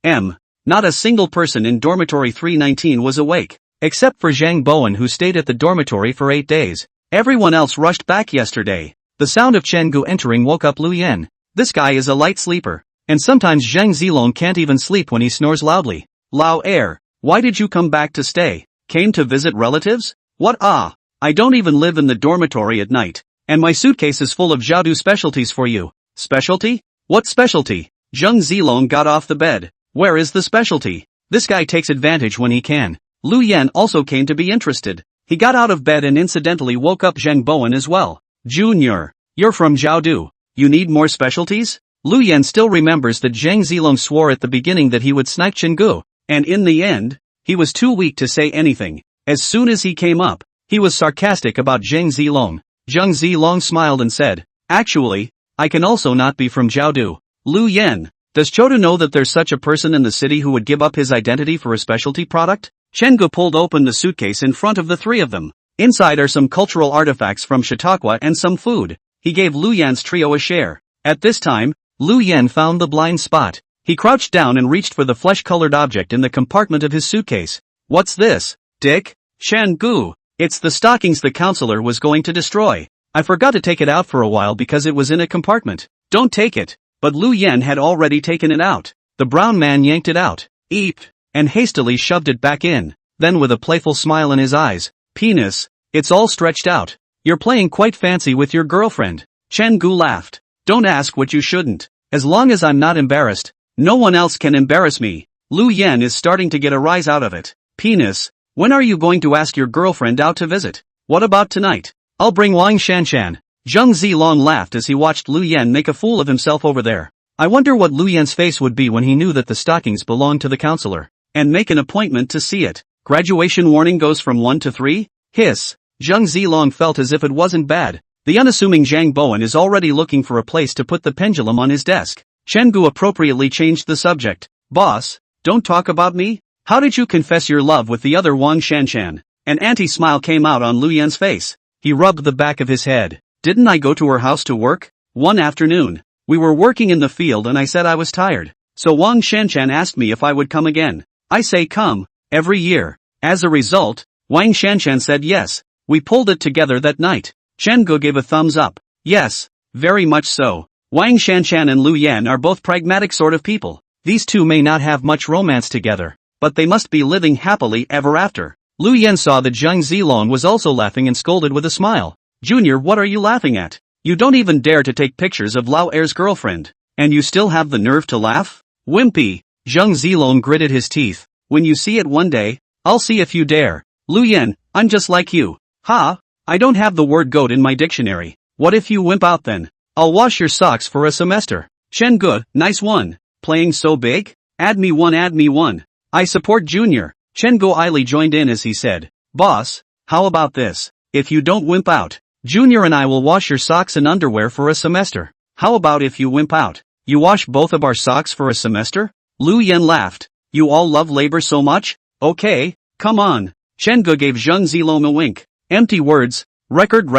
a.m. Not a single person in dormitory 319 was awake, except for Zhang Bowen, who stayed at the dormitory for 8 days. Everyone else rushed back yesterday. The sound of Chenggu entering woke up Lu Yan. This guy is a light sleeper, and sometimes Zhang Zilong can't even sleep when he snores loudly. Lao Air, why did you come back to stay? Came to visit relatives? What? Ah, I don't even live in the dormitory at night, and my suitcase is full of Jiaodu specialties for you. Specialty? What specialty? Zhang Zilong got off the bed. Where is the specialty? This guy takes advantage when he can. Lu Yan also came to be interested. He got out of bed and incidentally woke up Zhang Bowen as well. Junior, you're from Jiaodu. You need more specialties? Lu Yan still remembers that Zhang Zilong swore at the beginning that he would snipe Chenggu, and in the end, he was too weak to say anything. As soon as he came up, he was sarcastic about Zhang Zilong. Zhang Zilong smiled and said, actually, I can also not be from Jiaodu. Lu Yan, does Chodu know that there's such a person in the city who would give up his identity for a specialty product? Chenggu pulled open the suitcase in front of the three of them. Inside are some cultural artifacts from Chautauqua and some food. He gave Lu Yan's trio a share. At this time, Lu Yan found the blind spot. He crouched down and reached for the flesh-colored object in the compartment of his suitcase. What's this, Dick? Chenggu, it's the stockings the counselor was going to destroy. I forgot to take it out for a while because it was in a compartment. Don't take it. But Lu Yan had already taken it out. The brown man yanked it out, eeped, and hastily shoved it back in. Then with a playful smile in his eyes, penis, it's all stretched out. You're playing quite fancy with your girlfriend. Chenggu laughed. Don't ask what you shouldn't. As long as I'm not embarrassed, no one else can embarrass me. Lu Yan is starting to get a rise out of it. Penis, when are you going to ask your girlfriend out to visit? What about tonight? I'll bring Wang Shanshan. Zhang Zilong laughed as he watched Lu Yan make a fool of himself over there. I wonder what Lu Yan's face would be when he knew that the stockings belonged to the counselor. And make an appointment to see it. Graduation warning goes from 1 to 3? Hiss. Zhang Zilong felt as if it wasn't bad. The unassuming Zhang Bowen is already looking for a place to put the pendulum on his desk. Chenggu appropriately changed the subject. Boss, don't talk about me? How did you confess your love with the other Wang Shanshan? An anti-smile came out on Lu Yan's face. He rubbed the back of his head. Didn't I go to her house to work? One afternoon. We were working in the field and I said I was tired. So Wang Shanshan asked me if I would come again. I say come, every year. As a result, Wang Shanshan said yes. We pulled it together that night. Chenggu gave a thumbs up. Yes, very much so. Wang Shanshan and Lu Yan are both pragmatic sort of people. These two may not have much romance together, but they must be living happily ever after. Lu Yen saw that Zhang Zilong was also laughing and scolded with a smile. Junior, what are you laughing at? You don't even dare to take pictures of Lao Er's girlfriend, and you still have the nerve to laugh? Wimpy. Zhang Zilong gritted his teeth. When you see it one day, I'll see if you dare. Lu Yen, I'm just like you. Ha! I don't have the word goat in my dictionary. What if you wimp out then? I'll wash your socks for a semester. Chen Ge, nice one. Playing so big? Add me one. I support Junior. Chen Ge idly joined in as he said, Boss, how about this? If you don't wimp out, Junior and I will wash your socks and underwear for a semester. How about if you wimp out? You wash both of our socks for a semester? Lu Yen laughed. You all love labor so much? Okay, come on. Chen Ge gave Zhang Zilong a wink. Empty words. Record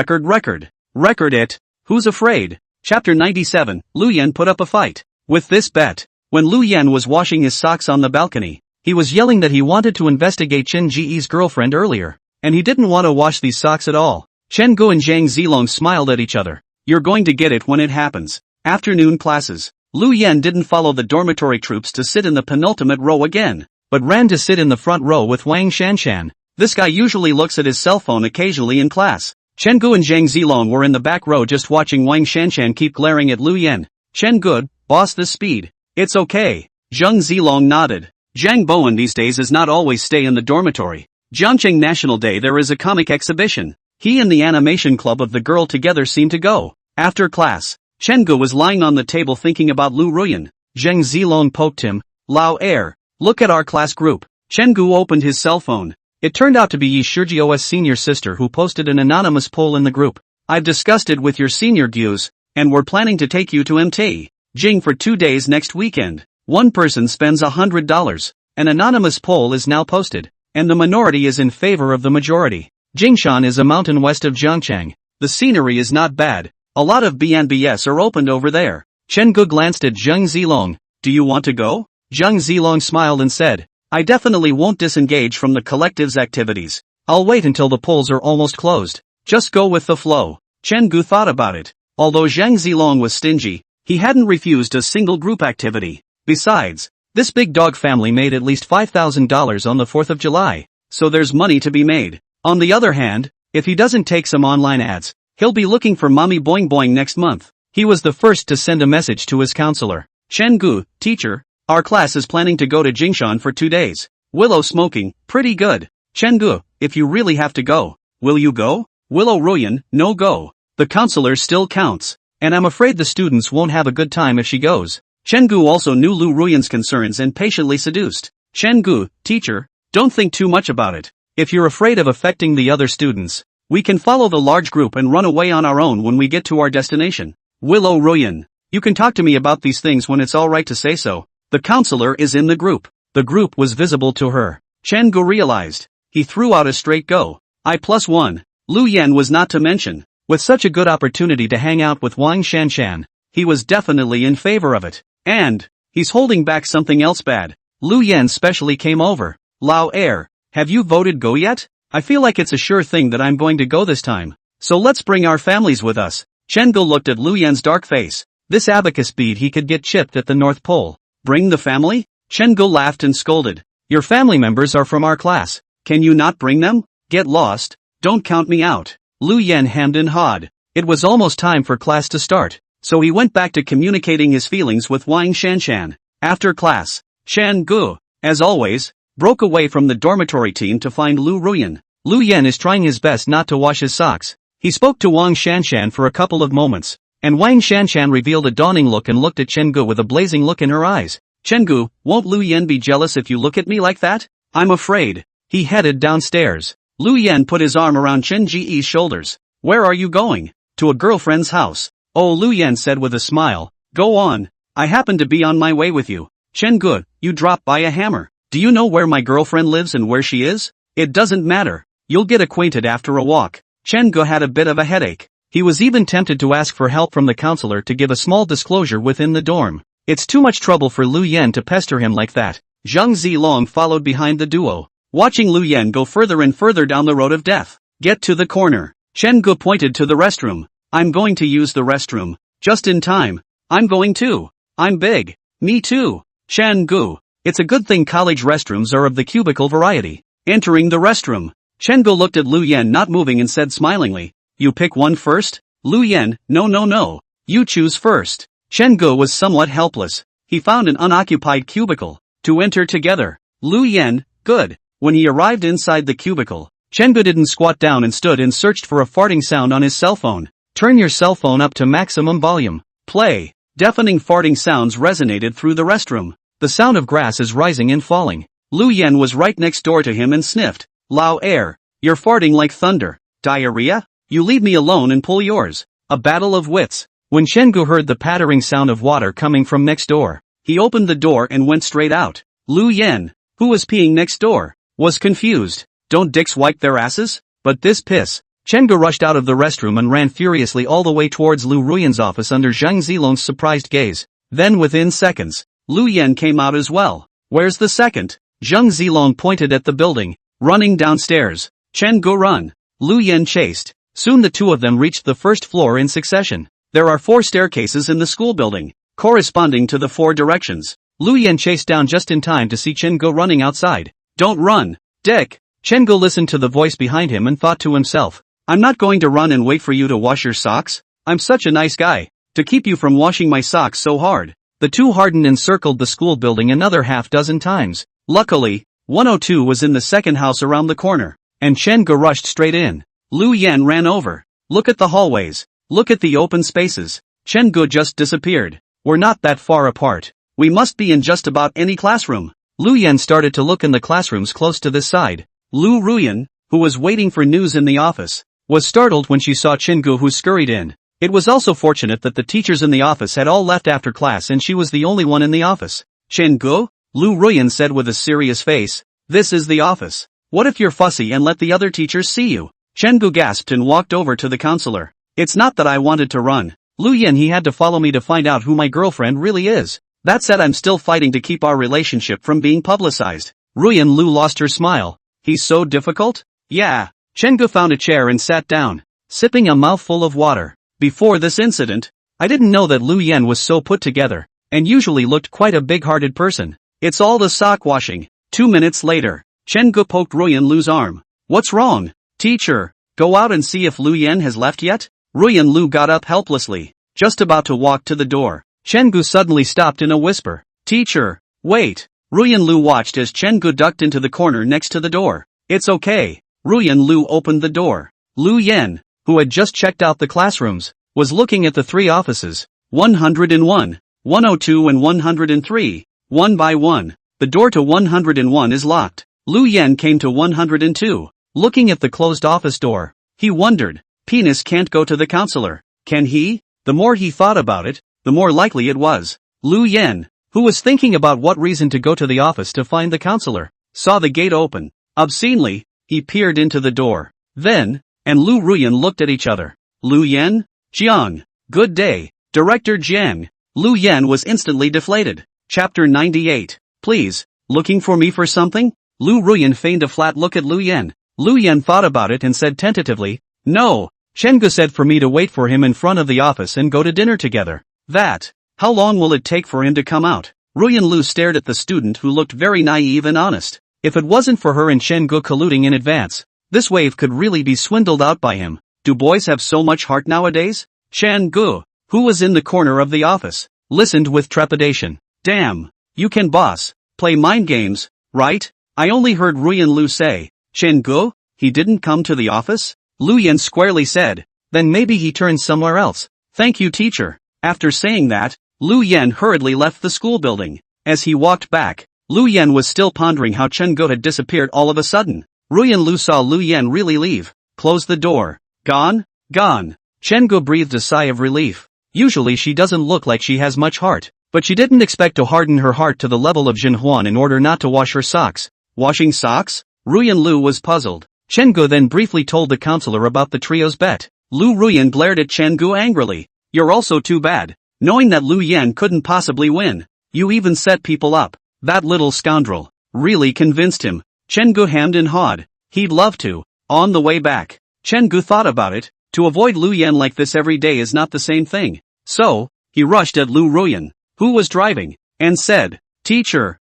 it. Who's afraid? Chapter 97, Lu Yen put up a fight. With this bet. When Lu Yen was washing his socks on the balcony, he was yelling that he wanted to investigate Chen Ji's girlfriend earlier, and he didn't want to wash these socks at all. Chen Ge and Zhang Zilong smiled at each other. You're going to get it when it happens. Afternoon classes. Lu Yen didn't follow the dormitory troops to sit in the penultimate row again, but ran to sit in the front row with Wang Shanshan. This guy usually looks at his cell phone occasionally in class. Chen Ge and Zhang Zilong were in the back row just watching Wang Shanshan keep glaring at Lu Yen. Chen Ge, boss this speed. It's okay. Zhang Zilong nodded. Zhang Bowen these days is not always stay in the dormitory. Jiangcheng National Day there is a comic exhibition. He and the animation club of the girl together seem to go. After class, Chen Ge was lying on the table thinking about Lu Ruyan. Zhang Zilong poked him. Lao Er, look at our class group. Chen Ge opened his cell phone. It turned out to be Yi Shijio's senior sister who posted an anonymous poll in the group. I've discussed it with your senior Gyus, and we're planning to take you to MT Jing for 2 days next weekend. One person spends $100. An anonymous poll is now posted, and the minority is in favor of the majority. Jingshan is a mountain west of Jiangcheng. The scenery is not bad. A lot of B&Bs are opened over there. Chen Ge glanced at Zhang Zilong. Do you want to go? Zhang Zilong smiled and said, I definitely won't disengage from the collective's activities. I'll wait until the polls are almost closed. Just go with the flow. Chen Ge thought about it. Although Zhang Zilong was stingy, he hadn't refused a single group activity. Besides, this big dog family made at least $5,000 on the 4th of July, so there's money to be made. On the other hand, if he doesn't take some online ads, he'll be looking for Mommy Boing Boing next month. He was the first to send a message to his counselor. Chen Ge, teacher, our class is planning to go to Jingshan for 2 days. Willow smoking, pretty good. Chen Ge, if you really have to go, will you go? Willow Ruyan, no go. The counselor still counts, and I'm afraid the students won't have a good time if she goes. Chen Ge also knew Lu Ruyan's concerns and patiently seduced. Chen Ge, teacher, don't think too much about it. If you're afraid of affecting the other students, we can follow the large group and run away on our own when we get to our destination. Willow Ruyan, you can talk to me about these things when it's alright to say so. The counselor is in the group. The group was visible to her. Chen Ge realized. He threw out a straight go. I+1. Lu Yen was not to mention. With such a good opportunity to hang out with Wang Shanshan, he was definitely in favor of it. And, he's holding back something else bad. Lu Yen specially came over. Lao Er, have you voted go yet? I feel like it's a sure thing that I'm going to go this time. So let's bring our families with us. Chen Ge looked at Lu Yen's dark face. This abacus bead he could get chipped at the North Pole. Bring the family? Chen Ge laughed and scolded. Your family members are from our class. Can you not bring them? Get lost. Don't count me out. Lu Yen hemmed and hawed. It was almost time for class to start, so he went back to communicating his feelings with Wang Shanshan. After class, Chen Ge, as always, broke away from the dormitory team to find Lu Ruyan. Lu Yen is trying his best not to wash his socks. He spoke to Wang Shanshan for a couple of moments, and Wang Shanshan revealed a dawning look and looked at Chen Ge with a blazing look in her eyes. Chen Ge, won't Lu Yen be jealous if you look at me like that? I'm afraid. He headed downstairs. Lu Yen put his arm around Chen Ji's shoulders. Where are you going? To a girlfriend's house. Oh, Lu Yen said with a smile. Go on. I happen to be on my way with you. Chen Ge, you dropped by a hammer. Do you know where my girlfriend lives and where she is? It doesn't matter. You'll get acquainted after a walk. Chen Ge had a bit of a headache. He was even tempted to ask for help from the counselor to give a small disclosure within the dorm. It's too much trouble for Lu Yen to pester him like that. Zhang Zilong followed behind the duo, watching Lu Yen go further and further down the road of death. Get to the corner. Chen Ge pointed to the restroom. I'm going to use the restroom. Just in time. I'm going too. I'm big. Me too. Chen Ge. It's a good thing college restrooms are of the cubicle variety. Entering the restroom, Chengo looked at Lu Yen not moving and said smilingly, "You pick one first?" Lu Yen, no. You choose first. Chengo was somewhat helpless. He found an unoccupied cubicle to enter together. Lu Yen, good. When he arrived inside the cubicle, Chengo didn't squat down and stood and searched for a farting sound on his cell phone. Turn your cell phone up to maximum volume. Play. Deafening farting sounds resonated through the restroom. The sound of grass is rising and falling. Lu Yen was right next door to him and sniffed. Lao air. You're farting like thunder. Diarrhea? You leave me alone and pull yours. A battle of wits. When Chengu heard the pattering sound of water coming from next door, he opened the door and went straight out. Lu Yen, who was peeing next door, was confused. Don't dicks wipe their asses? But this piss. Chengu rushed out of the restroom and ran furiously all the way towards Lu Ruyan's office under Zhang Zilong's surprised gaze. Then within seconds, Lu Yen came out as well. Where's the second? Zhang Zilong pointed at the building. Running downstairs. Chengu run. Lu Yen chased. Soon the two of them reached the first floor in succession. There are 4 staircases in the school building, corresponding to the 4 directions. Lu Yen chased down just in time to see Chengu running outside. Don't run, Dick. Chengu listened to the voice behind him and thought to himself, I'm not going to run and wait for you to wash your socks. I'm such a nice guy, to keep you from washing my socks so hard. The two hardened and circled the school building another half dozen times. Luckily, 102 was in the second house around the corner, and Chengu rushed straight in. Lu Yen ran over. Look at the hallways. Look at the open spaces. Chengu just disappeared. We're not that far apart. We must be in just about any classroom. Lu Yen started to look in the classrooms close to this side. Lu Ruyan, who was waiting for news in the office, was startled when she saw Chengu, who scurried in. It was also fortunate that the teachers in the office had all left after class and she was the only one in the office. Chengu? Lu Ruyan said with a serious face. This is the office. What if you're fussy and let the other teachers see you? Chengu gasped and walked over to the counselor. It's not that I wanted to run. Lu Yen, he had to follow me to find out who my girlfriend really is. That said, I'm still fighting to keep our relationship from being publicized. Ruyan Lu lost her smile. He's so difficult? Yeah. Chengu found a chair and sat down, sipping a mouthful of water. Before this incident, I didn't know that Lu Yen was so put together, and usually looked quite a big-hearted person. It's all the sock washing. 2 minutes later, Chengu poked Ruyan Lu's arm. What's wrong? Teacher, go out and see if Lu Yen has left yet? Ruyan Lu got up helplessly, just about to walk to the door. Chengu suddenly stopped in a whisper. Teacher, wait. Ruyan Lu watched as Chengu ducked into the corner next to the door. It's okay. Ruyan Lu opened the door. Lu Yen, who had just checked out the classrooms, was looking at the 3 offices, 101, 102 and 103, one by one. The door to 101 is locked. Lu Yen came to 102, looking at the closed office door. He wondered, Penis can't go to the counselor, can he? The more he thought about it, the more likely it was. Lu Yen, who was thinking about what reason to go to the office to find the counselor, saw the gate open. Obscenely, he peered into the door. Then, and Lu Ruyan looked at each other. Lu Yen? Jiang. Good day, Director Jiang. Lu Yen was instantly deflated. Chapter 98. Please, looking for me for something? Lu Ruyan feigned a flat look at Lu Yen. Lu Yen thought about it and said tentatively, no. Chengu said for me to wait for him in front of the office and go to dinner together. That. How long will it take for him to come out? Ruyan Lu stared at the student who looked very naive and honest. If it wasn't for her and Chengu colluding in advance, this wave could really be swindled out by him. Do boys have so much heart nowadays? Chengu, who was in the corner of the office, listened with trepidation. Damn, you can boss, play mind games, right? I only heard Ruyan Lu say, Chengu, he didn't come to the office? Lu Yen squarely said, then maybe he turned somewhere else. Thank you, teacher. After saying that, Lu Yen hurriedly left the school building. As he walked back, Lu Yen was still pondering how Chengu had disappeared all of a sudden. Ruyan Lu saw Lu Yen really leave, close the door. Gone? Gone. Chengu breathed a sigh of relief. Usually she doesn't look like she has much heart, but she didn't expect to harden her heart to the level of Jinhuan in order not to wash her socks. Washing socks? Ruyan Lu was puzzled. Chengu then briefly told the counselor about the trio's bet. Lu Ruyan glared at Chengu angrily. You're also too bad. Knowing that Lu Yen couldn't possibly win, you even set people up. That little scoundrel really convinced him. Chengu hemmed and hawed. He'd love to. On the way back, Chengu thought about it. To avoid Lu Yen like this every day is not the same thing. So, he rushed at Lu Ruyan, who was driving, and said, Teacher,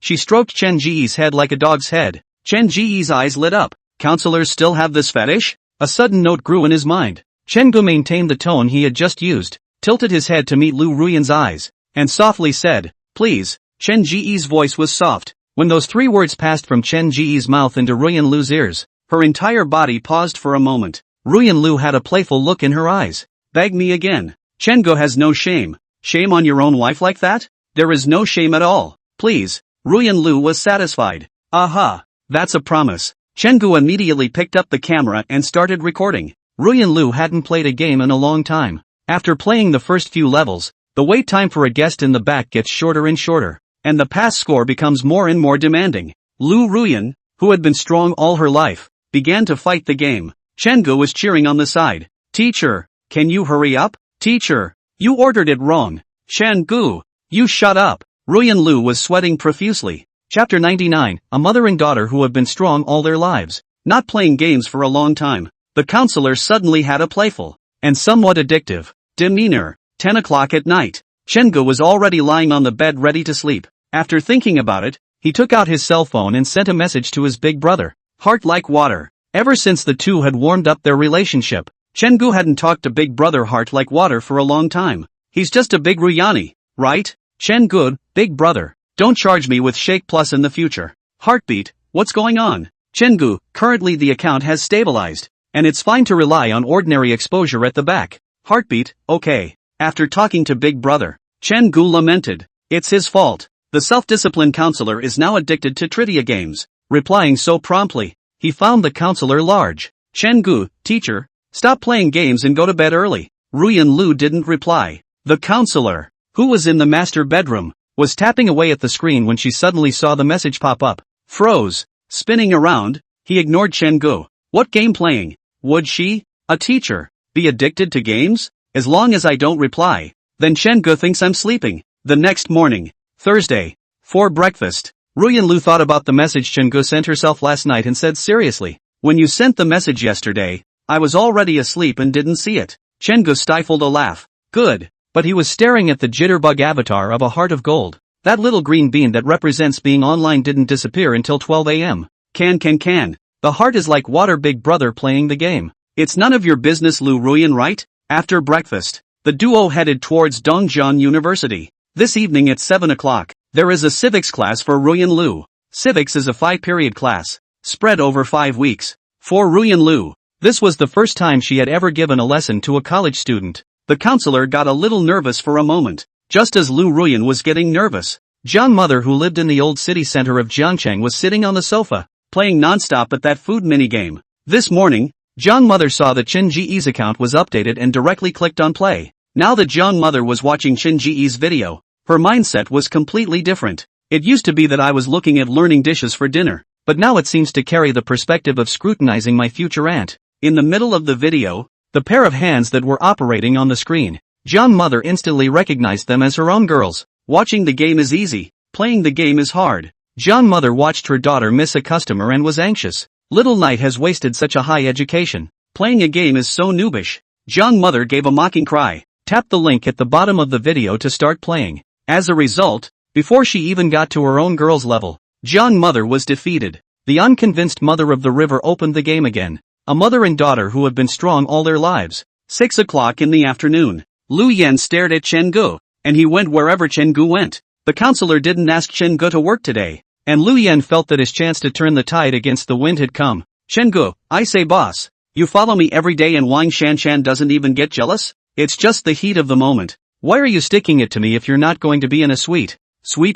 She stroked Chen Ji's head like a dog's head. Chen Ji's eyes lit up. Counselors still have this fetish? A sudden note grew in his mind. Chen Gu maintained the tone he had just used, tilted his head to meet Lu Ruyan's eyes, and softly said, "Please." Chen Ji's voice was soft. When those 3 words passed from Chen Ji's mouth into Ruyan Lu's ears, her entire body paused for a moment. Ruyan Lu had a playful look in her eyes. "Beg me again." Chen Gu has no shame. Shame on your own wife like that? There is no shame at all. Please. Ruyan Lu was satisfied. Aha. That's a promise. Chen Gu immediately picked up the camera and started recording. Ruyan Lu hadn't played a game in a long time. After playing the first few levels, the wait time for a guest in the back gets shorter and shorter, and the pass score becomes more and more demanding. Lu Ruyan, who had been strong all her life, began to fight the game. Chen Gu was cheering on the side. "Teacher, can you hurry up? Teacher, you ordered it wrong. Chen Gu, you shut up." Ruyan Lu was sweating profusely. Chapter 99, a mother and daughter who have been strong all their lives, not playing games for a long time. The counselor suddenly had a playful, and somewhat addictive, demeanor. 10 o'clock at night. Chen Gu was already lying on the bed ready to sleep. After thinking about it, he took out his cell phone and sent a message to his big brother. Heart like water. Ever since the two had warmed up their relationship, Chen Gu hadn't talked to big brother Heart like water for a long time. He's just a big Ruyani, right? Chen Gu, big brother, don't charge me with Shake Plus in the future. Heartbeat, what's going on? Chen Gu, currently the account has stabilized, and it's fine to rely on ordinary exposure at the back. Heartbeat, okay. After talking to big brother, Chen Gu lamented. It's his fault. The self-discipline counselor is now addicted to trivia games. Replying so promptly, he found the counselor large. Chen Gu, teacher, stop playing games and go to bed early. Ruyan Lu didn't reply. The counselor, who was in the master bedroom, was tapping away at the screen when she suddenly saw the message pop up. Froze. Spinning around, he ignored Chen Gu. What game playing? Would she, a teacher, be addicted to games? As long as I don't reply, then Chen Gu thinks I'm sleeping. The next morning, Thursday, for breakfast, Ruyan Lu thought about the message Chen Gu sent herself last night and said seriously, when you sent the message yesterday, I was already asleep and didn't see it. Chen Gu stifled a laugh. Good. But he was staring at the jitterbug avatar of a heart of gold. That little green bean that represents being online didn't disappear until 12 a.m. Can. The heart is like water, big brother playing the game. It's none of your business, Lu Ruyan, right? After breakfast, the duo headed towards Dongjian University. This evening at 7 o'clock, there is a civics class for Ruyan Lu. Civics is a 5-period class, spread over 5 weeks. For Ruyan Lu, this was the first time she had ever given a lesson to a college student. The counselor got a little nervous for a moment. Just as Lu Ruyan was getting nervous, Jiang Mother, who lived in the old city center of Jiangcheng, was sitting on the sofa, playing non-stop at that food minigame. This morning, Jiang Mother saw that Chen Ji's account was updated and directly clicked on play. Now that Jiang Mother was watching Chen Ji's video, her mindset was completely different. It used to be that I was looking at learning dishes for dinner, but now it seems to carry the perspective of scrutinizing my future aunt. In the middle of the video, the pair of hands that were operating on the screen, Jiang Mother instantly recognized them as her own girls. Watching the game is easy, playing the game is hard. Jiang Mother watched her daughter miss a customer and was anxious. Little Knight has wasted such a high education. Playing a game is so noobish. Jiang Mother gave a mocking cry. Tap the link at the bottom of the video to start playing. As a result, before she even got to her own girl's level, Jiang Mother was defeated. The unconvinced mother of the river opened the game again. A mother and daughter who have been strong all their lives. 6 o'clock in the afternoon. Lu Yan stared at Chen Gu, and he went wherever Chen Gu went. The counselor didn't ask Chen Gu to work today, and Lu Yan felt that his chance to turn the tide against the wind had come. Chen Gu, I say boss, you follow me every day and Wang Shanshan doesn't even get jealous? It's just the heat of the moment. Why are you sticking it to me if you're not going to be in a sweet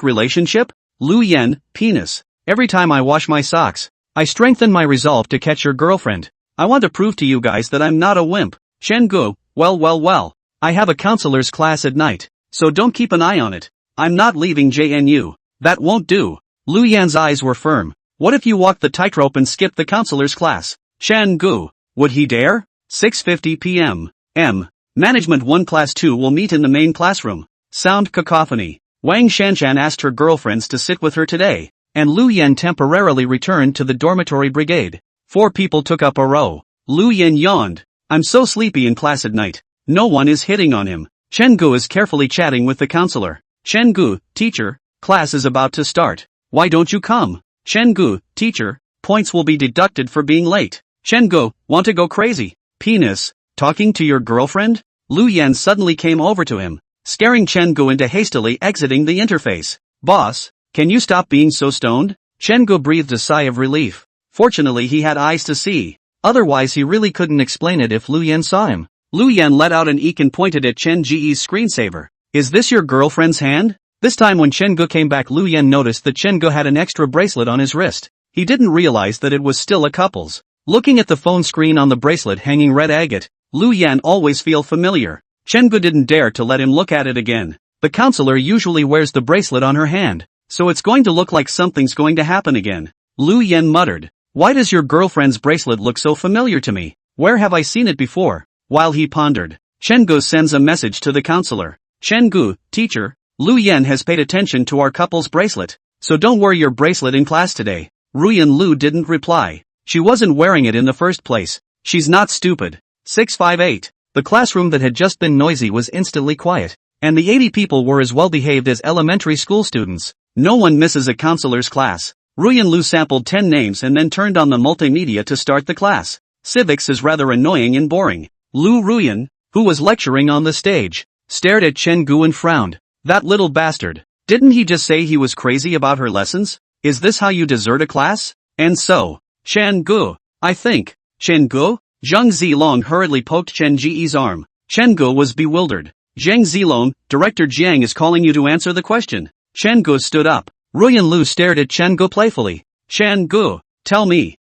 relationship? Lu Yan, penis. Every time I wash my socks, I strengthen my resolve to catch your girlfriend. I want to prove to you guys that I'm not a wimp. Chen Gu, well. I have a counselor's class at night, so don't keep an eye on it. I'm not leaving JNU. That won't do. Lu Yan's eyes were firm. What if you walk the tightrope and skip the counselor's class? Chen Gu, would he dare? 6:50 p.m. Management 1 Class 2 will meet in the main classroom. Sound cacophony. Wang Shanshan asked her girlfriends to sit with her today, and Lu Yan temporarily returned to the dormitory brigade. 4 people took up a row. Lu Yan yawned. I'm so sleepy in class at night. No one is hitting on him. Chen Gu is carefully chatting with the counselor. Chen Gu, teacher, class is about to start. why don't you come? Chen-gu, teacher, points will be deducted for being late. Chen-gu, want to go crazy? Penis, talking to your girlfriend? Lu Yan suddenly came over to him, scaring Chen-gu into hastily exiting the interface. Boss, can you stop being so stoned? Chen-gu breathed a sigh of relief. Fortunately he had eyes to see. Otherwise he really couldn't explain it if Lu Yan saw him. Lu Yan let out an eek and pointed at Chen Ji's screensaver. Is this your girlfriend's hand? This time when Chen-gu came back, Lu Yan noticed that Chen-gu had an extra bracelet on his wrist. He didn't realize that it was still a couple's. Looking at the phone screen on the bracelet hanging red agate, Lu Yan always feel familiar. Chen-gu didn't dare to let him look at it again. The counselor usually wears the bracelet on her hand, so it's going to look like something's going to happen again. Lu Yan muttered. Why does your girlfriend's bracelet look so familiar to me? Where have I seen it before? While he pondered, Chen-gu sends a message to the counselor. Chen-gu, teacher, Lu Yan has paid attention to our couple's bracelet, so don't wear your bracelet in class today. Ruyan Lu didn't reply. She wasn't wearing it in the first place. She's not stupid. 658. The classroom that had just been noisy was instantly quiet, and the 80 people were as well behaved as elementary school students. No one misses a counselor's class. Ruyan Lu sampled 10 names and then turned on the multimedia to start the class. Civics is rather annoying and boring. Lu Ruyan, who was lecturing on the stage, stared at Chen-gu and frowned. That little bastard. Didn't he just say he was crazy about her lessons? Is this how you desert a class? And so, Chen-gu, I think. Chen-gu? Zhang Zilong hurriedly poked Chen Ji's arm. Chen-gu was bewildered. Zhang Zilong, Director Jiang is calling you to answer the question. Chen-gu stood up. Ruyan Lu stared at Chen-gu playfully. Chen-gu, tell me.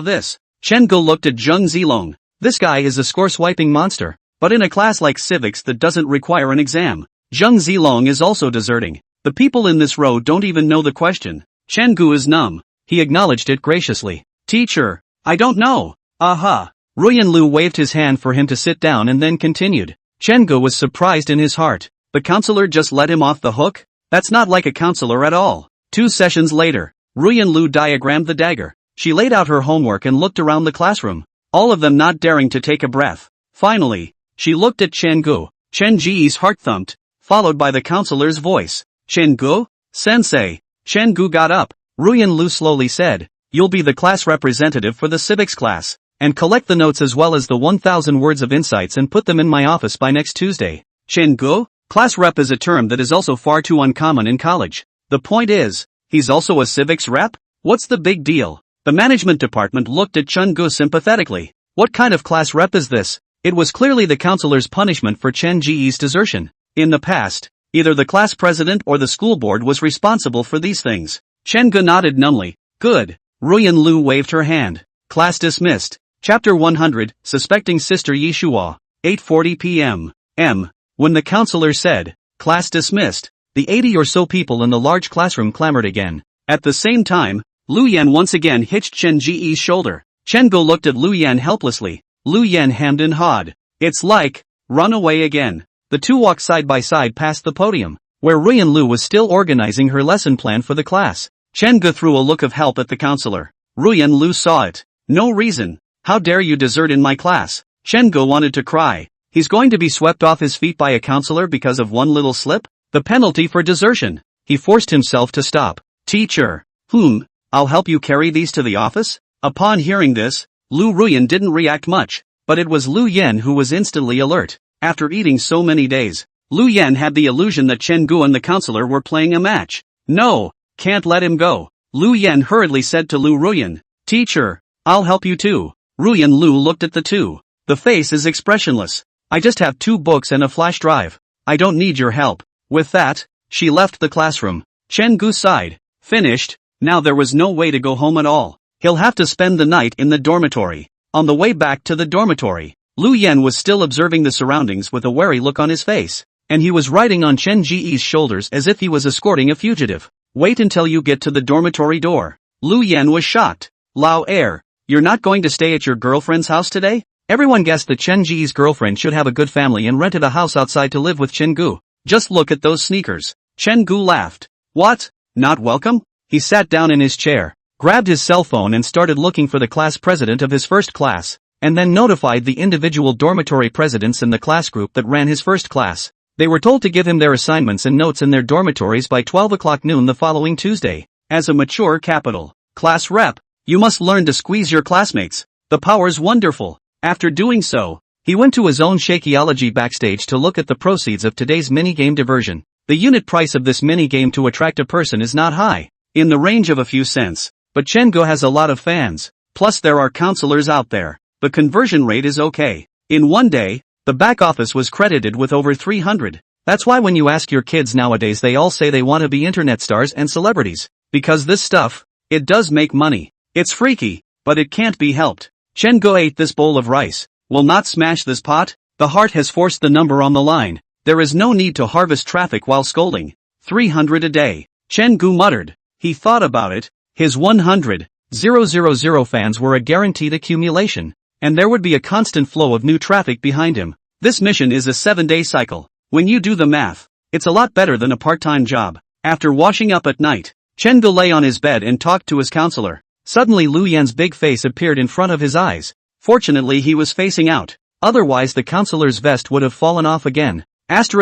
This. Chen-gu looked at Zhang Zilong. This guy is a score-swiping monster. But in a class like civics that doesn't require an exam, Zhang Zilong is also deserting. The people in this row don't even know the question. Chen-gu is numb. He acknowledged it graciously. Teacher, I don't know. Aha. Ruyan Lu waved his hand for him to sit down and then continued. Chen-gu was surprised in his heart. The counselor just let him off the hook? That's not like a counselor at all. 2 sessions later, Ruyan Lu diagrammed the dagger. She laid out her homework and looked around the classroom, all of them not daring to take a breath. Finally, she looked at Chen-gu. Chen Ji's heart thumped, followed by the counselor's voice. Chen-gu? Sensei. Chen-gu got up. Ruyan Lu slowly said, you'll be the class representative for the civics class, and collect the notes as well as the 1,000 words of insights and put them in my office by next Tuesday. Chen-gu? Class rep is a term that is also far too uncommon in college. The point is, he's also a civics rep? What's the big deal? The management department looked at Chen-gu sympathetically. What kind of class rep is this? It was clearly the counselor's punishment for Chen Ji's desertion. In the past, either the class president or the school board was responsible for these things. Chen-gu nodded numbly. Good. Ruyan Lu waved her hand. Class dismissed. Chapter 100, Suspecting Sister Yishua. 8:40 p.m. When the counselor said, class dismissed, the 80 or so people in the large classroom clamored again. At the same time, Lu Yan once again hitched Chen Ji's shoulder. Chen-gu looked at Lu Yan helplessly. Lu Yan hemmed and hawed. It's like, run away again. The two walked side by side past the podium, where Ruyan Lu was still organizing her lesson plan for the class. Chen-gu threw a look of help at the counselor. Ruyan Lu saw it. No reason. How dare you desert in my class? Chen-gu wanted to cry. He's going to be swept off his feet by a counselor because of one little slip? The penalty for desertion. He forced himself to stop. Teacher. I'll help you carry these to the office? Upon hearing this, Lu Ruyan didn't react much, but it was Lu Yan who was instantly alert. After eating so many days, Lu Yan had the illusion that Chen-gu and the counselor were playing a match. No, can't let him go. Lu Yan hurriedly said to Lu Ruyan. Teacher, I'll help you too. Ruyan Lu looked at the two. The face is expressionless. I just have 2 books and a flash drive. I don't need your help. With that, she left the classroom. Chen-gu sighed. Finished. Now there was no way to go home at all. He'll have to spend the night in the dormitory. On the way back to the dormitory, Lu Yan was still observing the surroundings with a wary look on his face, and he was riding on Chen Ji's shoulders as if he was escorting a fugitive. Wait until you get to the dormitory door. Lu Yan was shocked. Lao Er, you're not going to stay at your girlfriend's house today? Everyone guessed that Chen Ji's girlfriend should have a good family and rented a house outside to live with Chen-gu. Just look at those sneakers. Chen-gu laughed. What? Not welcome? He sat down in his chair, grabbed his cell phone and started looking for the class president of his first class, and then notified the individual dormitory presidents in the class group that ran his first class. They were told to give him their assignments and notes in their dormitories by 12 o'clock noon the following Tuesday. As a mature capital class rep, you must learn to squeeze your classmates. The power's wonderful. After doing so, he went to his own Shakeology backstage to look at the proceeds of today's minigame diversion. The unit price of this minigame to attract a person is not high, in the range of a few cents, but Chengu has a lot of fans. Plus there are counselors out there. The conversion rate is okay. In one day, the back office was credited with over 300. That's why when you ask your kids nowadays they all say they want to be internet stars and celebrities. Because this stuff, it does make money. It's freaky, but it can't be helped. Chengu ate this bowl of rice. Will not smash this pot? The heart has forced the number on the line. There is no need to harvest traffic while scolding. 300 a day. Chengu muttered. He thought about it. His 100,000 fans were a guaranteed accumulation, and there would be a constant flow of new traffic behind him. This mission is a 7-day cycle. When you do the math, it's a lot better than a part-time job. After washing up at night, Chengu lay on his bed and talked to his counselor. Suddenly Lu Yan's big face appeared in front of his eyes. Fortunately he was facing out. Otherwise the counselor's vest would have fallen off again. What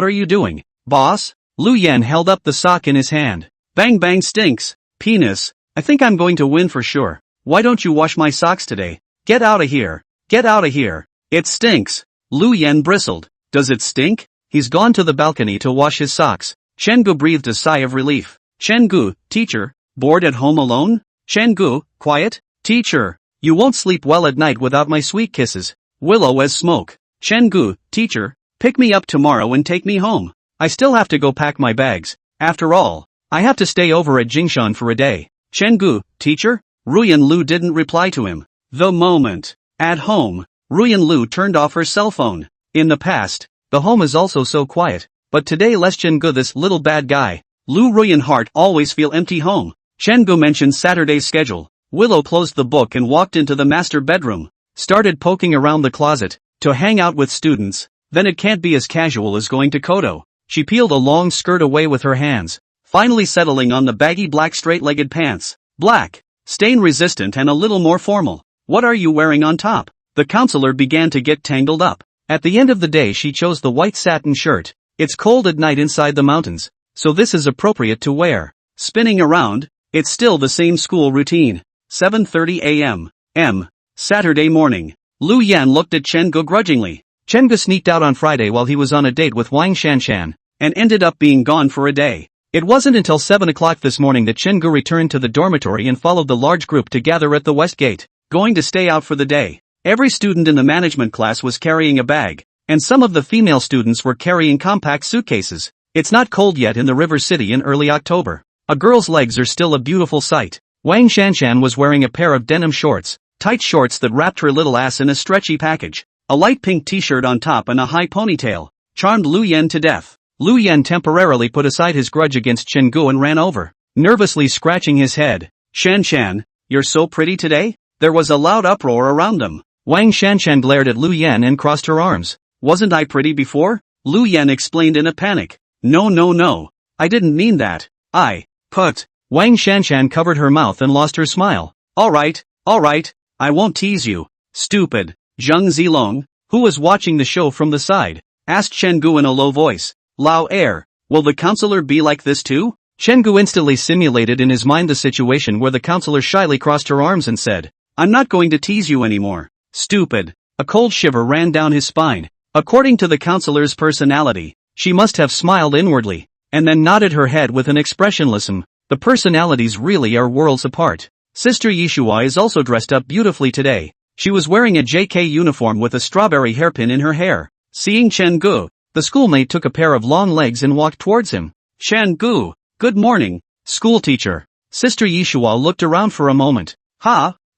are you doing, boss? Lu Yan held up the sock in his hand. Bang bang stinks. Penis. I think I'm going to win for sure. Why don't you wash my socks today? Get out of here. Get out of here. It stinks. Lu Yan bristled. Does it stink? He's gone to the balcony to wash his socks. Chengu breathed a sigh of relief. Chengu, teacher, bored at home alone? Chengu, quiet? Teacher, you won't sleep well at night without my sweet kisses. Willow as smoke. Chengu, teacher, pick me up tomorrow and take me home. I still have to go pack my bags. After all, I have to stay over at Jingshan for a day. Chengu, teacher? Ruyan Lu didn't reply to him. The moment. At home, Ruyan Lu turned off her cell phone. In the past, the home is also so quiet, but today less Chengu this little bad guy. Lu Ruyan heart always feel empty home. Chengu mentioned Saturday's schedule. Willow closed the book and walked into the master bedroom. Started poking around the closet, to hang out with students. Then it can't be as casual as going to Kodo. She peeled a long skirt away with her hands, finally settling on the baggy black straight-legged pants. Black, stain-resistant and a little more formal. What are you wearing on top? The counselor began to get tangled up. At the end of the day she chose the white satin shirt. It's cold at night inside the mountains, so this is appropriate to wear. Spinning around, it's still the same school routine. 7:30 a.m. Saturday morning. Lu Yan looked at Chengu grudgingly. Chengu sneaked out on Friday while he was on a date with Wang Shanshan, and ended up being gone for a day. It wasn't until 7 o'clock this morning that Chengu returned to the dormitory and followed the large group to gather at the west gate, going to stay out for the day. Every student in the management class was carrying a bag, and some of the female students were carrying compact suitcases. It's not cold yet in the river city in early October. A girl's legs are still a beautiful sight. Wang Shanshan was wearing a pair of denim shorts, tight shorts that wrapped her little ass in a stretchy package. A light pink t-shirt on top and a high ponytail charmed Lu Yan to death. Lu Yan temporarily put aside his grudge against Chengu and ran over, nervously scratching his head. Shanshan, you're so pretty today? There was a loud uproar around them. Wang Shanshan glared at Lu Yan and crossed her arms. Wasn't I pretty before? Lu Yan explained in a panic. No. I didn't mean that. Put. Wang Shanshan covered her mouth and lost her smile. Alright, I won't tease you. Stupid. Zheng Zilong, who was watching the show from the side, asked Chengu in a low voice. Lao air, will the counselor be like this too? Chengu instantly simulated in his mind the situation where the counselor shyly crossed her arms and said, I'm not going to tease you anymore. Stupid. A cold shiver ran down his spine. According to the counselor's personality, she must have smiled inwardly, and then nodded her head with an expressionless. The personalities really are worlds apart. Sister Yishua is also dressed up beautifully today. She was wearing a JK uniform with a strawberry hairpin in her hair. Seeing Chengu, the schoolmate took a pair of long legs and walked towards him. Chengu, good morning, schoolteacher. Sister Yishua looked around for a moment.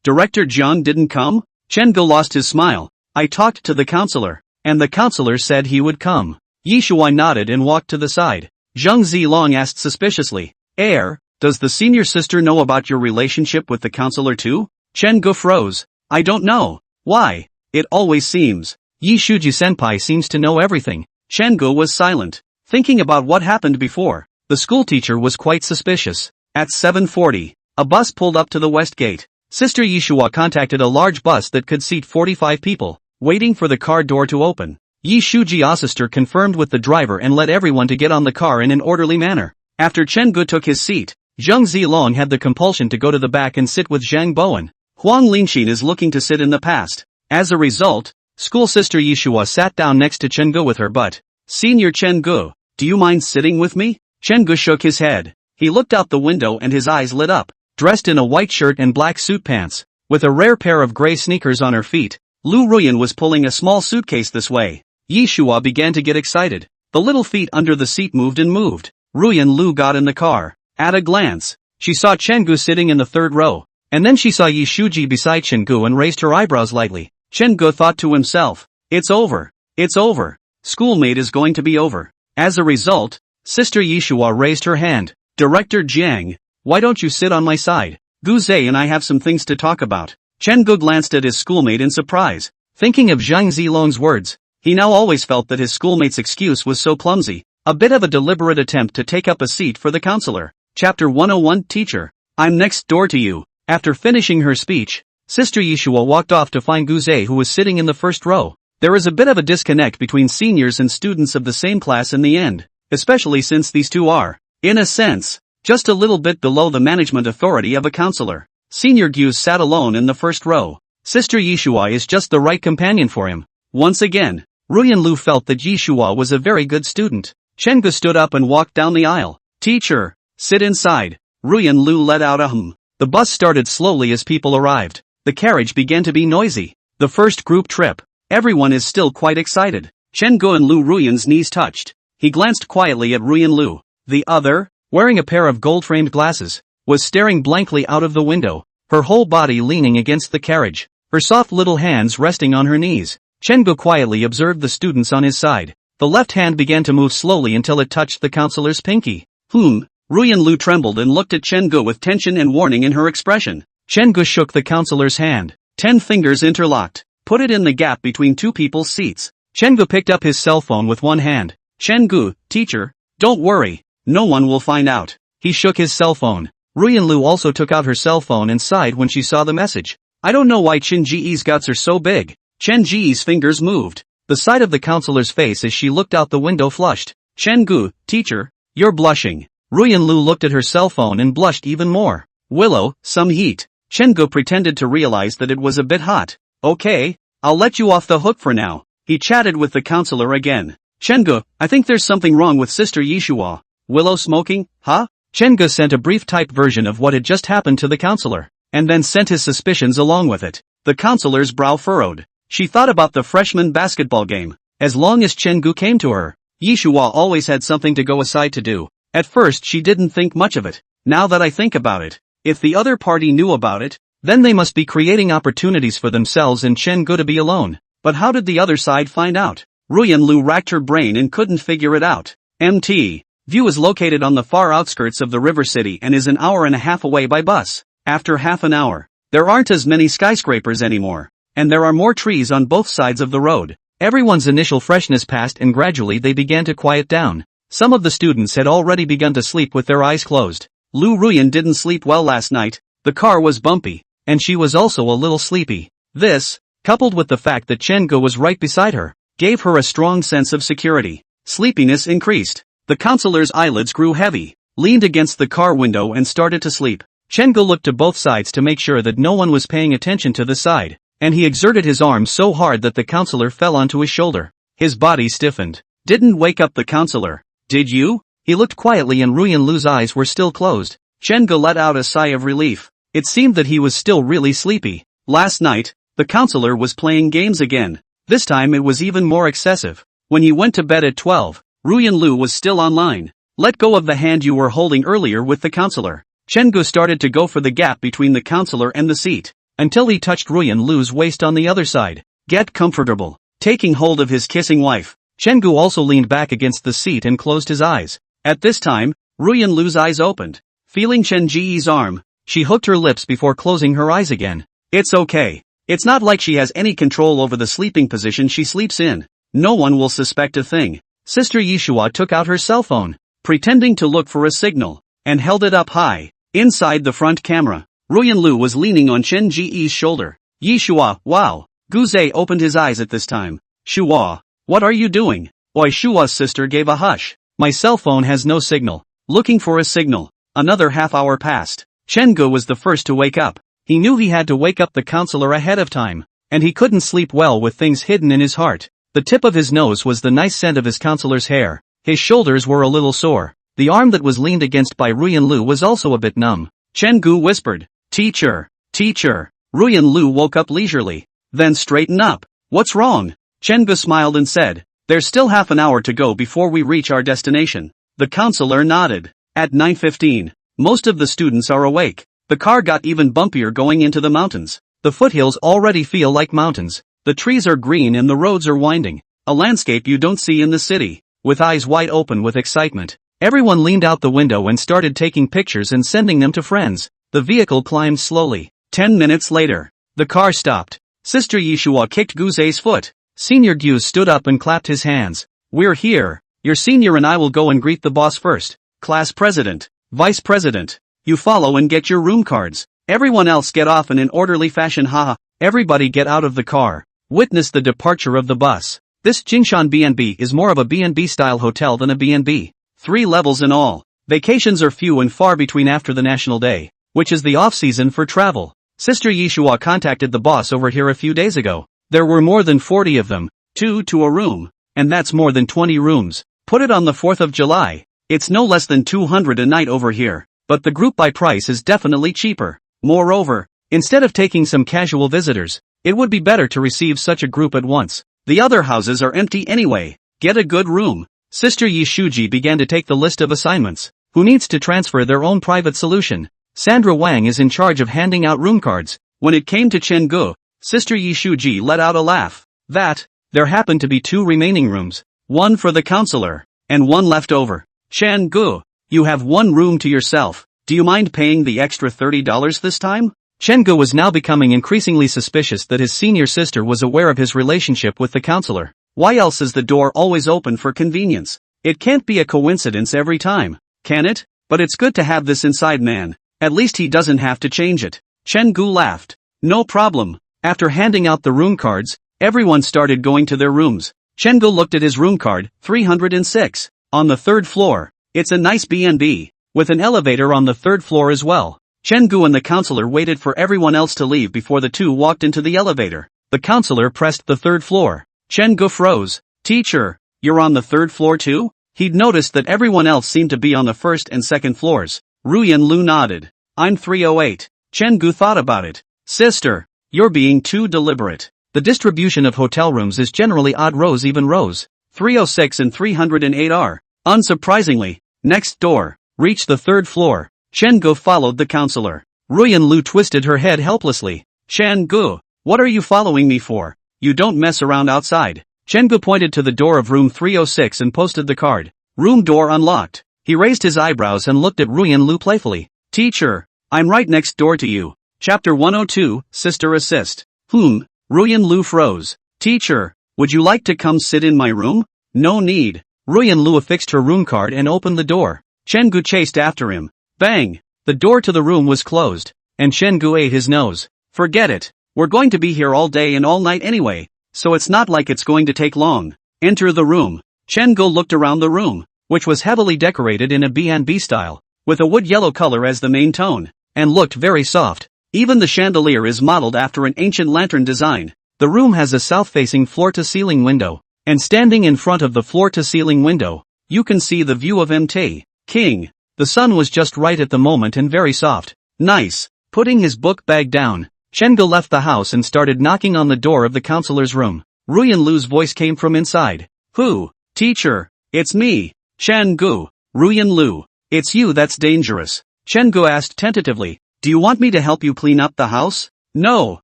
Director Jiang didn't come? Chengu lost his smile. I talked to the counselor, and the counselor said he would come. Yishua nodded and walked to the side. Zheng Zilong asked suspiciously, does the senior sister know about your relationship with the counselor too? Chengu froze. I don't know. Why? It always seems. Yi Shuji-senpai seems to know everything. Chengu was silent, thinking about what happened before. The schoolteacher was quite suspicious. At 7:40, a bus pulled up to the west gate. Sister Yishua contacted a large bus that could seat 45 people, waiting for the car door to open. Yi Shuji sister confirmed with the driver and led everyone to get on the car in an orderly manner. After Chen Gu took his seat, Zhang Zilong had the compulsion to go to the back and sit with Zhang Bowen. Huang Lingxin is looking to sit in the past. As a result, school sister Yishua sat down next to Chen Gu with her butt. Senior Chen Gu, do you mind sitting with me? Chen Gu shook his head. He looked out the window and his eyes lit up. Dressed in a white shirt and black suit pants, with a rare pair of gray sneakers on her feet, Lu Ruyan was pulling a small suitcase this way. Yishua began to get excited. The little feet under the seat moved and moved. Ruyan Lu got in the car. At a glance, she saw Chen Gu sitting in the third row, and then she saw Yi Shuji beside Chen Gu and raised her eyebrows lightly. Chen Gu thought to himself, it's over. It's over. Schoolmate is going to be over. As a result, Sister Yishua raised her hand. Director Jiang, why don't you sit on my side? Gu Zai and I have some things to talk about. Chen Gu glanced at his schoolmate in surprise. Thinking of Zhang Zilong's words, he now always felt that his schoolmate's excuse was so clumsy. A bit of a deliberate attempt to take up a seat for the counselor. Chapter 101 Teacher, I'm next door to you. After finishing her speech, Sister Yishua walked off to find Gu Zai, who was sitting in the first row. There is a bit of a disconnect between seniors and students of the same class in the end, especially since these two are, in a sense, just a little bit below the management authority of a counselor. Senior Gu sat alone in the first row. Sister Yishua is just the right companion for him. Once again, Ruyan Lu felt that Yishua was a very good student. Chen Gu stood up and walked down the aisle. Teacher, sit inside. Ruyan Lu let out a hum. The bus started slowly as people arrived. The carriage began to be noisy. The first group trip. Everyone is still quite excited. Chen Gu and Lu Ruyan's knees touched. He glanced quietly at Ruyan Lu. The other, wearing a pair of gold-framed glasses, was staring blankly out of the window, her whole body leaning against the carriage, her soft little hands resting on her knees. Chen Gu quietly observed the students on his side. The left hand began to move slowly until it touched the counselor's pinky. Ruyan Lu trembled and looked at Chen Gu with tension and warning in her expression. Chen Gu shook the counselor's hand. 10 fingers interlocked. Put it in the gap between two people's seats. Chen Gu picked up his cell phone with one hand. Chen Gu, teacher, don't worry. No one will find out. He shook his cell phone. Ruyan Lu also took out her cell phone and sighed when she saw the message. I don't know why Chen Ji's guts are so big. Chen Ji's fingers moved. The side of the counselor's face as she looked out the window flushed. Chen Gu, teacher, you're blushing. Ruyan Lu looked at her cell phone and blushed even more. Willow, some heat. Chen Gu pretended to realize that it was a bit hot. Okay, I'll let you off the hook for now. He chatted with the counselor again. Chen Gu, I think there's something wrong with Sister Yishua. Willow smoking, huh? Chen Gu sent a brief typed version of what had just happened to the counselor, and then sent his suspicions along with it. The counselor's brow furrowed. She thought about the freshman basketball game. As long as Chen Gu came to her, Yishua always had something to go aside to do. At first she didn't think much of it. Now that I think about it, if the other party knew about it, then they must be creating opportunities for themselves and Chen Gu to be alone. But how did the other side find out? Ruyan Lu racked her brain and couldn't figure it out. MT. View is located on the far outskirts of the river city and is an hour and a half away by bus. After half an hour, there aren't as many skyscrapers anymore, and there are more trees on both sides of the road. Everyone's initial freshness passed and gradually they began to quiet down. Some of the students had already begun to sleep with their eyes closed. Lu Ruyan didn't sleep well last night. The car was bumpy, and she was also a little sleepy. This, coupled with the fact that Chen Gu was right beside her, gave her a strong sense of security. Sleepiness increased. The counselor's eyelids grew heavy, leaned against the car window and started to sleep. Chen Gu looked to both sides to make sure that no one was paying attention to the side, and he exerted his arm so hard that the counselor fell onto his shoulder. His body stiffened. Didn't wake up the counselor, did you? He looked quietly and Ruyan Lu's eyes were still closed. Chen Gu let out a sigh of relief. It seemed that he was still really sleepy. Last night, the counselor was playing games again. This time it was even more excessive. When he went to bed at 12, Ruyan Lu was still online. Let go of the hand you were holding earlier with the counselor. Chen Gu started to go for the gap between the counselor and the seat, until he touched Ruyan Lu's waist on the other side. Get comfortable. Taking hold of his kissing wife, Chen Gu also leaned back against the seat and closed his eyes. At this time, Ruyan Lu's eyes opened. Feeling Chen Ji's arm, she hooked her lips before closing her eyes again. It's okay. It's not like she has any control over the sleeping position she sleeps in. No one will suspect a thing. Sister Yishua took out her cell phone, pretending to look for a signal, and held it up high. Inside the front camera, Ruyan Lu was leaning on Chen Ji's shoulder. Yishua, wow. Gu Zai opened his eyes at this time. Shua, what are you doing? Oi, Shua's sister gave a hush. My cell phone has no signal. looking for a signal. Another half-hour passed. Chen-gu was the first to wake up. He knew he had to wake up the counselor ahead of time, and he couldn't sleep well with things hidden in his heart. The tip of his nose was the nice scent of his counselor's hair. His shoulders were a little sore. The arm that was leaned against by Ruyan Lu was also a bit numb. Chen-gu whispered, "Teacher, teacher." Ruyan Lu woke up leisurely. "Then straighten up. What's wrong?" Chen-gu smiled and said, "There's still half an hour to go before we reach our destination." The counselor nodded. At 9:15, most of the students are awake. The car got even bumpier going into the mountains. The foothills already feel like mountains. The trees are green and the roads are winding. A landscape you don't see in the city. With eyes wide open with excitement, everyone leaned out the window and started taking pictures and sending them to friends. The vehicle climbed slowly. 10 minutes later, the car stopped. Sister Yishua kicked Guze's foot. Senior Gu stood up and clapped his hands. "We're here. Your senior and I will go and greet the boss first. Class president, vice president. You follow and get your room cards. Everyone else get off in an orderly fashion, haha." Everybody get out of the car. Witness the departure of the bus. This Jingshan B&B is more of a B&B style hotel than a B&B. 3 levels in all. Vacations are few and far between after the National Day, which is the off-season for travel. Sister Yishua contacted the boss over here a few days ago. There were more than 40 of them, 2 to a room, and that's more than 20 rooms. Put it on the 4th of July. It's no less than 200 a night over here, but the group buy price is definitely cheaper. Moreover, instead of taking some casual visitors, it would be better to receive such a group at once. The other houses are empty anyway. Get a good room. Sister Yishuji began to take the list of assignments. Who needs to transfer their own private solution? Sandra Wang is in charge of handing out room cards. When it came to Chen-gu, Sister Yishuji let out a laugh. There happened to be 2 remaining rooms. One for the counselor, and one left over. Chen-gu, you have 1 room to yourself. Do you mind paying the extra $30 this time? Chen-gu was now becoming increasingly suspicious that his senior sister was aware of his relationship with the counselor. Why else is the door always open for convenience? It can't be a coincidence every time, can it? But it's good to have this inside man. At least he doesn't have to change it. Chen-gu laughed. No problem. After handing out the room cards, everyone started going to their rooms. Chen-gu looked at his room card, 306. On the 3rd floor. It's a nice B&B, with an elevator on the 3rd floor as well. Chen-gu and the counselor waited for everyone else to leave before the 2 walked into the elevator. The counselor pressed the 3rd floor. Chen-gu froze. "Teacher, you're on the 3rd floor too?" He'd noticed that everyone else seemed to be on the 1st and 2nd floors. Ruyan Lu nodded. "I'm 308. Chen-gu thought about it. "Sister, you're being too deliberate. The distribution of hotel rooms is generally odd rows, even rows. 306 and 308 are, unsurprisingly, next door. Reach the 3rd floor." Chen-gu followed the counselor. Ruyan Lu twisted her head helplessly. "Chen-gu, what are you following me for? You don't mess around outside." Chen-gu pointed to the door of room 306 and posted the card. Room door unlocked. He raised his eyebrows and looked at Ruyan Lu playfully. "Teacher, I'm right next door to you." Chapter 102, Sister Assist. Ruyan Lu froze. "Teacher, would you like to come sit in my room?" "No need." Ruyan Lu affixed her room card and opened the door. Chen-gu chased after him. Bang! The door to the room was closed, and Chen-gu ate his nose. "Forget it. We're going to be here all day and all night anyway, so it's not like it's going to take long. Enter the room." Chen-gu looked around the room, which was heavily decorated in a B&B style, with a wood yellow color as the main tone, and looked very soft. Even the chandelier is modeled after an ancient lantern design. The room has a south-facing floor-to-ceiling window, and standing in front of the floor-to-ceiling window, you can see the view of Mt. King. The sun was just right at the moment and very soft. Nice. Putting his book bag down, Chen-gu left the house and started knocking on the door of the counselor's room. Ruyan Lu's voice came from inside. "Who?" "Teacher, it's me, Chen-gu." "Ruyan Lu, it's you that's dangerous." Chen-gu asked tentatively, "Do you want me to help you clean up the house?" "No,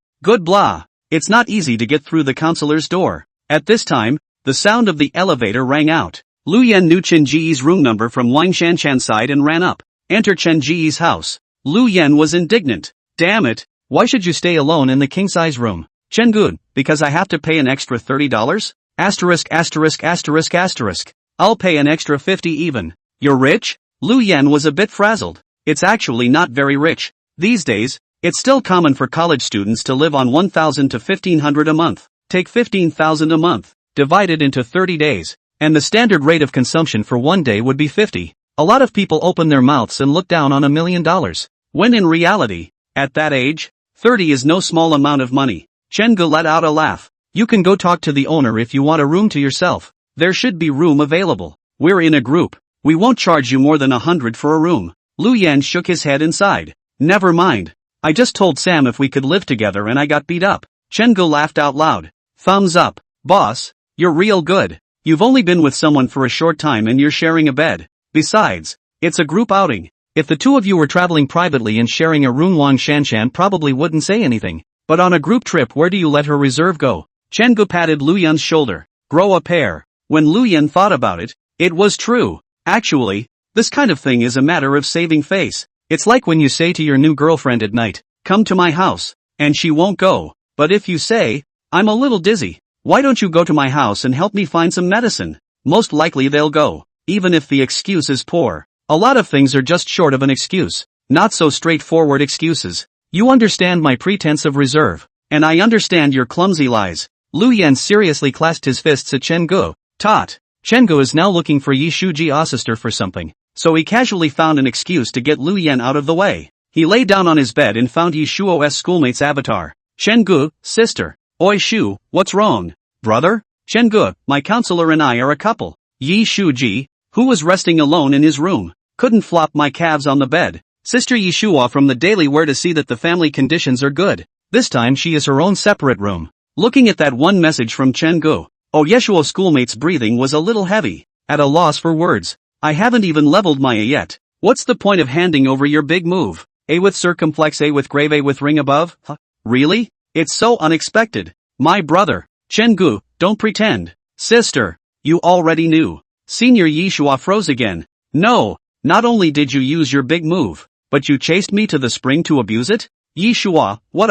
good blah." It's not easy to get through the counselor's door. At this time, the sound of the elevator rang out. Lu Yan knew Chen Ji's room number from Wang Shanchan's side and ran up. Enter Chen Ji's house. Lu Yan was indignant. "Damn it, why should you stay alone in the king-size room?" "Chen-gu, because I have to pay an extra $30? I'll pay an extra 50 even." "You're rich?" Lu Yan was a bit frazzled. "It's actually not very rich. These days, it's still common for college students to live on 1,000 to 1,500 a month. Take 15,000 a month, divided into 30 days. And the standard rate of consumption for one day would be 50. A lot of people open their mouths and look down on $1 million. When in reality, at that age, 30 is no small amount of money. Chen-gu let out a laugh. You can go talk to the owner if you want a room to yourself. There should be room available. We're in a group. We won't charge you more than 100 for a room. Lu Yan shook his head and sighed. Never mind. I just told Sam if we could live together and I got beat up. Chen-gu laughed out loud. Thumbs up. Boss, you're real good. You've only been with someone for a short time and you're sharing a bed. Besides, it's a group outing. If the two of you were traveling privately and sharing a room, Wang Shanshan probably wouldn't say anything. But on a group trip, where do you let her reserve go? Chen-gu patted Lu Yan's shoulder. Grow a pair. When Lu Yan thought about it, it was true. Actually, this kind of thing is a matter of saving face. It's like when you say to your new girlfriend at night, come to my house, and she won't go. But if you say, I'm a little dizzy, why don't you go to my house and help me find some medicine? Most likely they'll go, even if the excuse is poor. A lot of things are just short of an excuse, not so straightforward excuses. You understand my pretense of reserve, and I understand your clumsy lies. Lu Yan seriously clasped his fists at Chen-gu. Chen-gu is now looking for Yi Shuji's sister for something, so he casually found an excuse to get Lu Yan out of the way. He lay down on his bed and found Yi Shuo's schoolmate's avatar. Chen-gu, sister. Oi Shu, what's wrong? Brother? Chen-gu, my counselor and I are a couple. Yi Shuji, who was resting alone in his room, couldn't flop my calves on the bed. Sister Yi Shuo from the Daily Where to see that the family conditions are good. This time she is her own separate room. Looking at that one message from Chen-gu, Yeshuo's schoolmate's breathing was a little heavy. At a loss for words. I haven't even leveled my A yet. What's the point of handing over your big move? A with circumflex, A with grave, A with ring above? Huh? Really? It's so unexpected. My brother. Chen-gu, don't pretend. Sister. You already knew. Senior Yi Shuo froze again. No, not only did you use your big move, but you chased me to the spring to abuse it? Yi Shuo, what?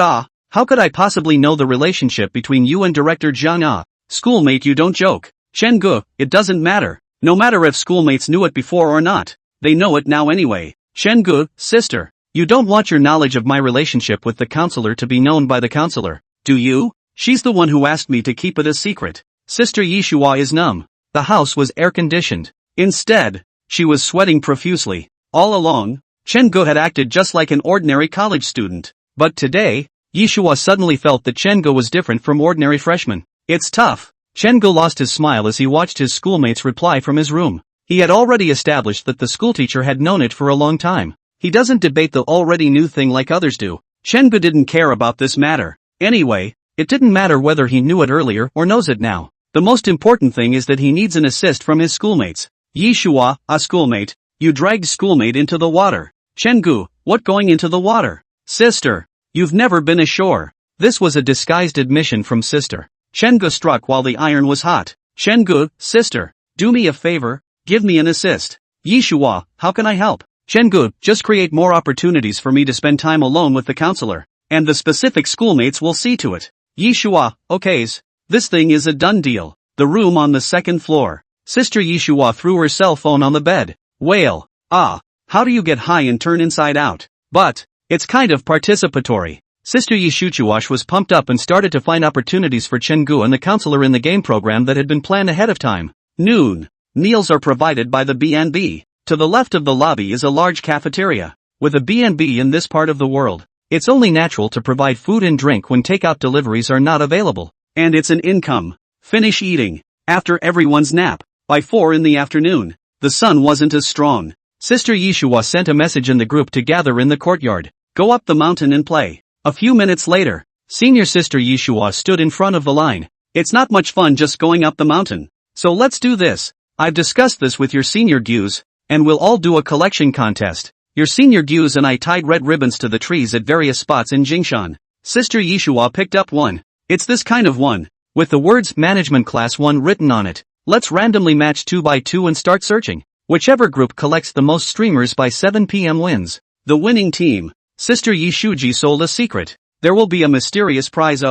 How could I possibly know the relationship between you and Director Zhang? Schoolmate, you don't joke. Chen-gu, it doesn't matter. No matter if schoolmates knew it before or not. They know it now anyway. Chen-gu, sister. You don't want your knowledge of my relationship with the counselor to be known by the counselor, do you? She's the one who asked me to keep it a secret. Sister Yi Shuo is numb. The house was air-conditioned. Instead, she was sweating profusely. All along, Chen-gu had acted just like an ordinary college student. But today, Yi Shuo suddenly felt that Chen-gu was different from ordinary freshman. It's tough. Chen-gu lost his smile as he watched his schoolmates reply from his room. He had already established that the schoolteacher had known it for a long time. He doesn't debate the already new thing like others do. Chen-gu didn't care about this matter. Anyway, it didn't matter whether he knew it earlier or knows it now. The most important thing is that he needs an assist from his schoolmates. Yi Shuo, a schoolmate, you dragged schoolmate into the water. Chen-gu, what going into the water? Sister, you've never been ashore. This was a disguised admission from sister. Chen-gu struck while the iron was hot. Chen-gu, sister, do me a favor, give me an assist. Yi Shuo, how can I help? Chen-gu, just create more opportunities for me to spend time alone with the counselor, and the specific schoolmates will see to it. Yi Shuo, okays. This thing is a done deal. The room on the second floor. Sister Yi Shuo threw her cell phone on the bed. Wail. How do you get high and turn inside out? But, it's kind of participatory. Sister Yi Shuchuash was pumped up and started to find opportunities for Chen-gu and the counselor in the game program that had been planned ahead of time. Noon. Meals are provided by the B&B. To the left of the lobby is a large cafeteria. With a B&B in this part of the world, it's only natural to provide food and drink when takeout deliveries are not available. And it's an income. Finish eating. After everyone's nap. By 4 in the afternoon. The sun wasn't as strong. Sister Yi Shuo sent a message in the group to gather in the courtyard. Go up the mountain and play. A few minutes later, senior sister Yi Shuo stood in front of the line. It's not much fun just going up the mountain. So let's do this. I've discussed this with your senior Gyus, and we'll all do a collection contest. Your senior Gyus and I tied red ribbons to the trees at various spots in Jingshan. Sister Yi Shuo picked up one. It's this kind of one, with the words Management Class 1 written on it. Let's randomly match 2 by 2 and start searching. Whichever group collects the most streamers by 7 p.m. wins. The winning team. Sister Yi Shuji sold a secret. There will be a mysterious prize.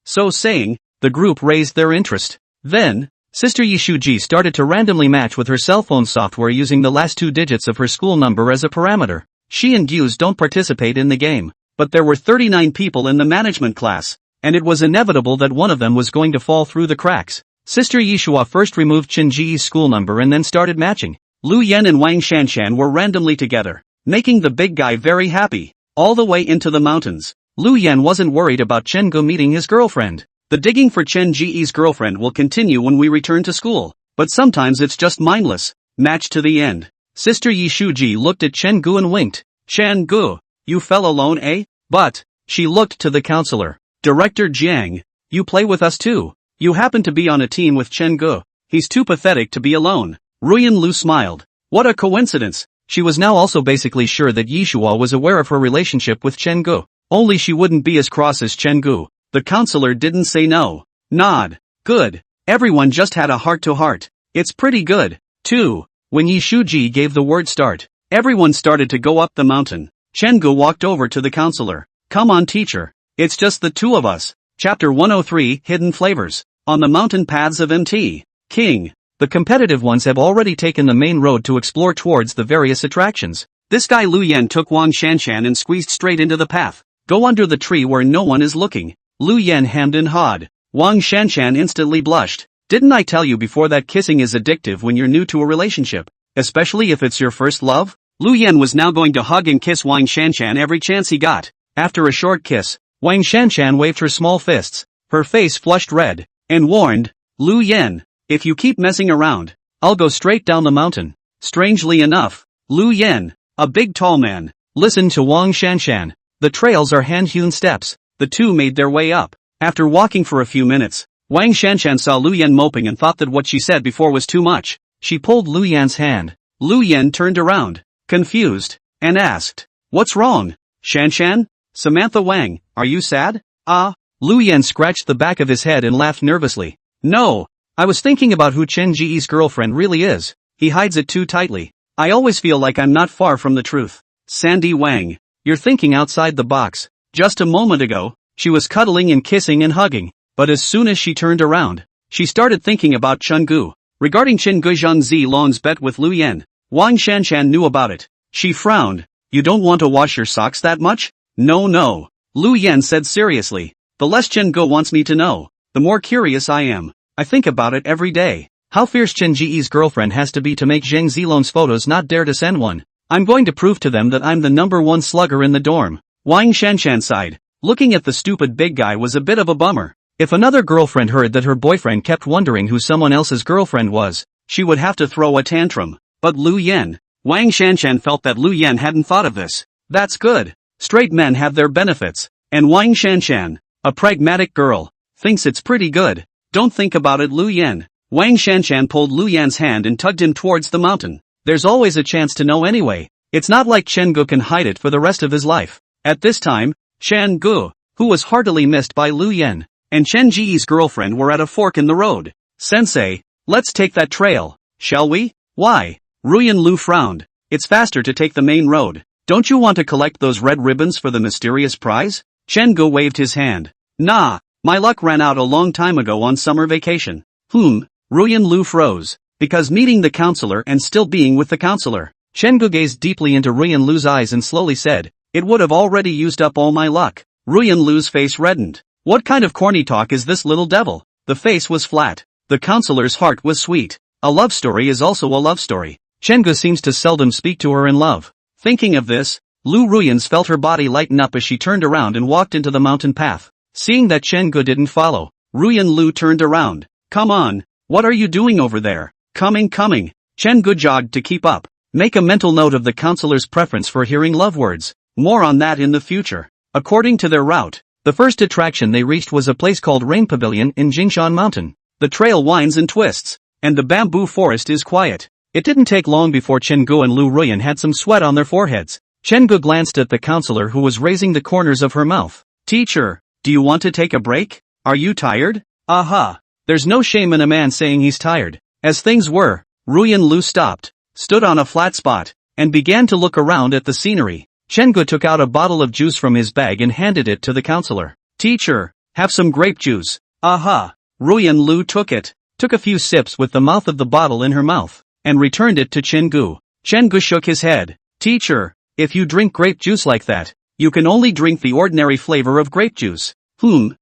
So saying, the group raised their interest. Then, Sister Yi Shuji started to randomly match with her cell phone software using the last 2 digits of her school number as a parameter. She and Gyus don't participate in the game, but there were 39 people in the management class, and it was inevitable that one of them was going to fall through the cracks. Sister Yi Shuo first removed Chen Ji's school number and then started matching. Lu Yan and Wang Shanshan were randomly together, making the big guy very happy. All the way into the mountains, Lu Yan wasn't worried about Chen Gu meeting his girlfriend. The digging for Chen Ji's girlfriend will continue when we return to school, but sometimes it's just mindless. Match to the end. Sister Yi Shuji looked at Chen Gu and winked. Chen Gu, you fell alone, eh? But, she looked to the counselor. Director Jiang, you play with us too. You happen to be on a team with Chen Gu. He's too pathetic to be alone. Ruyan Lu smiled. What a coincidence. She was now also basically sure that Yishua was aware of her relationship with Chen Gu. Only she wouldn't be as cross as Chen Gu. The counselor didn't say no. Nod. Good. Everyone just had a heart-to-heart. It's pretty good, too. When Yi Shuji gave the word start, everyone started to go up the mountain. Chen Gu walked over to the counselor. Come on, teacher. It's just the two of us. Chapter 103, Hidden Flavors. On the mountain paths of MT. King. The competitive ones have already taken the main road to explore towards the various attractions. This guy Lu Yan took Wang Shanshan and squeezed straight into the path. Go under the tree where no one is looking. Lu Yan hemmed and hawed. Wang Shanshan instantly blushed. Didn't I tell you before that kissing is addictive when you're new to a relationship? Especially if it's your first love? Lu Yan was now going to hug and kiss Wang Shanshan every chance he got. After a short kiss, Wang Shanshan waved her small fists. Her face flushed red, and warned, Lu Yan, if you keep messing around, I'll go straight down the mountain. Strangely enough, Lu Yan, a big tall man, listened to Wang Shanshan. The trails are hand-hewn steps. The two made their way up. After walking for a few minutes, Wang Shanshan saw Lu Yan moping and thought that what she said before was too much. She pulled Lu Yan's hand. Lu Yan turned around, confused, and asked, What's wrong? Shanshan? Samantha Wang, are you sad? Lu Yan scratched the back of his head and laughed nervously. No. I was thinking about who Chen Ji's girlfriend really is. He hides it too tightly. I always feel like I'm not far from the truth. Sandy Wang. You're thinking outside the box. Just a moment ago, she was cuddling and kissing and hugging. But as soon as she turned around, she started thinking about Chen Gu. Regarding Chen Guzheng Zilong's bet with Lu Yan, Wang Shanshan knew about it. She frowned. You don't want to wash your socks that much? No. Lu Yan said seriously. The less Chen Gu wants me to know, the more curious I am. I think about it every day. How fierce Chen Ji's girlfriend has to be to make Zheng Zilong's photos not dare to send one. I'm going to prove to them that I'm the #1 slugger in the dorm. Wang Shanshan sighed. Looking at the stupid big guy was a bit of a bummer. If another girlfriend heard that her boyfriend kept wondering who someone else's girlfriend was, she would have to throw a tantrum. But Lu Yan. Wang Shanshan felt that Lu Yan hadn't thought of this. That's good. Straight men have their benefits. And Wang Shanshan, a pragmatic girl, thinks it's pretty good. Don't think about it, Lu Yan. Wang Shanshan pulled Lu Yan's hand and tugged him towards the mountain. There's always a chance to know anyway. It's not like Chen Gu can hide it for the rest of his life. At this time, Chen Gu, who was heartily missed by Lu Yan, and Chen Ji's girlfriend were at a fork in the road. Sensei, let's take that trail, shall we? Why? Ruyan Lu frowned. It's faster to take the main road. Don't you want to collect those red ribbons for the mysterious prize? Chen Gu waved his hand. Nah, my luck ran out a long time ago on summer vacation. Ruyan Lu froze. Because meeting the counselor and still being with the counselor. Chen Gu gazed deeply into Ruyan Lu's eyes and slowly said, It would have already used up all my luck. Ruyan Lu's face reddened. What kind of corny talk is this little devil? The face was flat. The counselor's heart was sweet. A love story is also a love story. Chen Gu seems to seldom speak to her in love. Thinking of this, Lu Ruyans felt her body lighten up as she turned around and walked into the mountain path. Seeing that Chen Gu didn't follow, Ruyan Lu turned around. Come on, what are you doing over there? Coming. Chen Gu jogged to keep up. Make a mental note of the counselor's preference for hearing love words. More on that in the future. According to their route, the first attraction they reached was a place called Rain Pavilion in Jingshan Mountain. The trail winds and twists, and the bamboo forest is quiet. It didn't take long before Chen Gu and Lu Ruyan had some sweat on their foreheads. Chen Gu glanced at the counselor who was raising the corners of her mouth. Teacher, do you want to take a break? Are you tired? Aha. There's no shame in a man saying he's tired. As things were, Ruyan Lu stopped, stood on a flat spot, and began to look around at the scenery. Chen Gu took out a bottle of juice from his bag and handed it to the counselor. Teacher, have some grape juice. Aha. Ruyan Lu took it, took a few sips with the mouth of the bottle in her mouth, and returned it to Chen Gu. Chen Gu shook his head. Teacher, if you drink grape juice like that, you can only drink the ordinary flavor of grape juice. Ruyan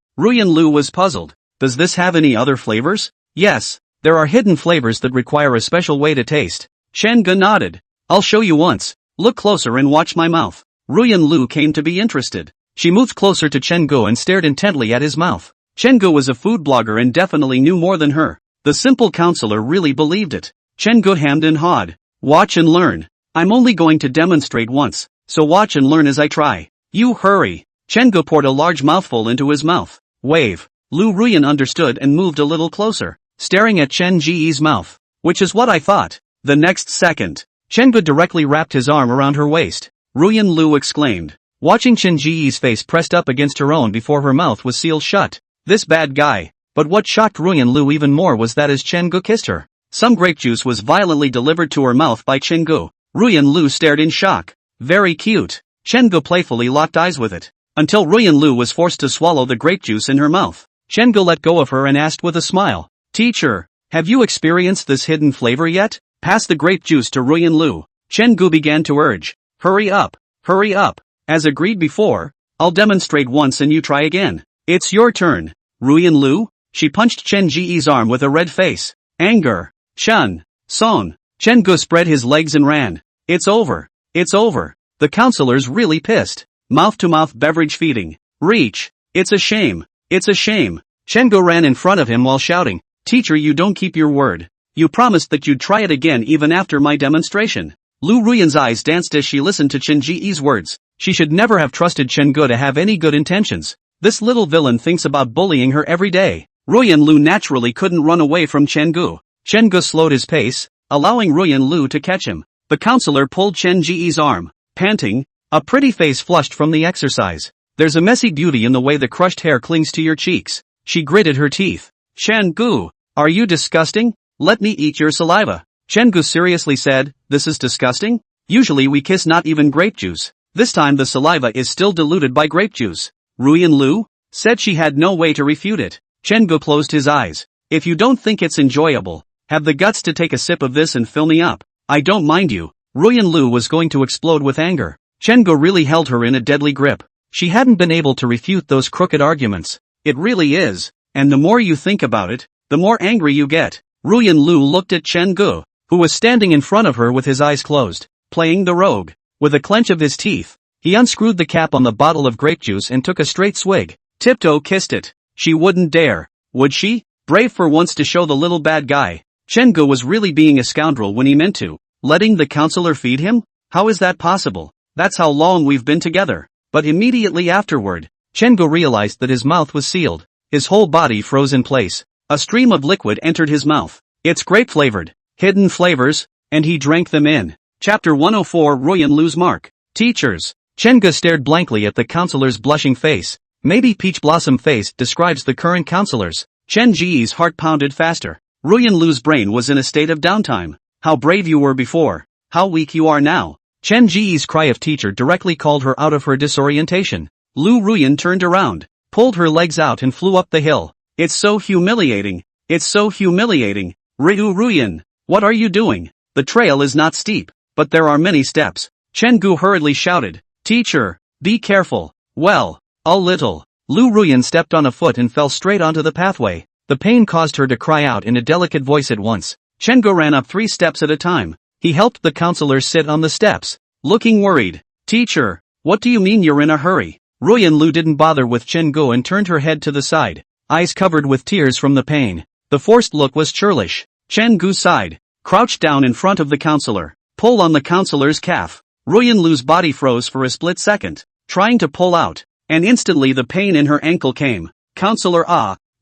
Lu was puzzled. Does this have any other flavors? Yes, there are hidden flavors that require a special way to taste. Chen-gu nodded. I'll show you once. Look closer and watch my mouth. Ruyan Lu came to be interested. She moved closer to Chen-gu and stared intently at his mouth. Chen-gu was a food blogger and definitely knew more than her. The simple counselor really believed it. Chen-gu hammed and hawed. Watch and learn. I'm only going to demonstrate once, so watch and learn as I try. You hurry. Chen-gu poured a large mouthful into his mouth. Wave. Lu Ruyan understood and moved a little closer, staring at Chen Ji's mouth. Which is what I thought. The next second, Chen-gu directly wrapped his arm around her waist. Ruyan Lu exclaimed, watching Chen Ji's face pressed up against her own before her mouth was sealed shut. This bad guy. But what shocked Ruyan Lu even more was that as Chen-gu kissed her, some grape juice was violently delivered to her mouth by Chen-gu. Ruyan Lu stared in shock. Very cute. Chen-gu playfully locked eyes with it, until Ruyan Lu was forced to swallow the grape juice in her mouth. Chen-gu let go of her and asked with a smile, Teacher, have you experienced this hidden flavor yet? Pass the grape juice to Ruyan Lu. Chen-gu began to urge. Hurry up. Hurry up. As agreed before, I'll demonstrate once and you try again. It's your turn. Ruyan Lu? She punched Chen Ji's arm with a red face. Anger. Chun. Son. Chen-gu spread his legs and ran. It's over. It's over. The counselor's really pissed. Mouth-to-mouth beverage feeding. Reach. It's a shame. It's a shame. Chen-gu ran in front of him while shouting, Teacher, you don't keep your word. You promised that you'd try it again even after my demonstration. Lu Ruyan's eyes danced as she listened to Chen Ji's words. She should never have trusted Chen-gu to have any good intentions. This little villain thinks about bullying her every day. Ruyan Lu naturally couldn't run away from Chen-gu. Chen-gu slowed his pace, allowing Ruyan Lu to catch him. The counselor pulled Chen Ji's arm, panting, a pretty face flushed from the exercise. There's a messy beauty in the way the crushed hair clings to your cheeks. She gritted her teeth. Chen-gu, are you disgusting? Let me eat your saliva. Chen-gu seriously said, this is disgusting? Usually we kiss not even grape juice. This time the saliva is still diluted by grape juice. Ruyan Lu said she had no way to refute it. Chen-gu closed his eyes. If you don't think it's enjoyable, have the guts to take a sip of this and fill me up. I don't mind you. Ruyan Lu was going to explode with anger. Chen-gu really held her in a deadly grip. She hadn't been able to refute those crooked arguments. It really is. And the more you think about it, the more angry you get. Ruyan Lu looked at Chen-gu, who was standing in front of her with his eyes closed, playing the rogue. With a clench of his teeth, he unscrewed the cap on the bottle of grape juice and took a straight swig. Tiptoe kissed it. She wouldn't dare, would she? Brave for once to show the little bad guy. Chen-gu was really being a scoundrel when he meant to. Letting the counselor feed him? How is that possible? That's how long we've been together. But immediately afterward, Chen-gu realized that his mouth was sealed. His whole body froze in place. A stream of liquid entered his mouth. It's grape-flavored. Hidden flavors, and he drank them in. Chapter 104 Ruyan Lu's Mark. Teachers. Chen-gu stared blankly at the counselor's blushing face. Maybe Peach Blossom face describes the current counselors. Chen Ji's heart pounded faster. Ruyan Lu's brain was in a state of downtime. How brave you were before. How weak you are now. Chen Ji's cry of teacher directly called her out of her disorientation. Lu Ruyan turned around, pulled her legs out and flew up the hill. It's so humiliating. It's so humiliating. Ryu Ruyan, what are you doing? The trail is not steep, but there are many steps. Chen-gu hurriedly shouted, Teacher, be careful. Well, a little. Lu Ruyan stepped on a foot and fell straight onto the pathway. The pain caused her to cry out in a delicate voice at once. Chen-gu ran up 3 steps at a time. He helped the counselor sit on the steps, looking worried. Teacher, what do you mean you're in a hurry? Ruyan Lu didn't bother with Chen-gu and turned her head to the side, eyes covered with tears from the pain. The forced look was churlish. Chen-gu sighed, crouched down in front of the counselor, pulled on the counselor's calf. Ruyan Lu's body froze for a split second, trying to pull out, and instantly the pain in her ankle came. Counselor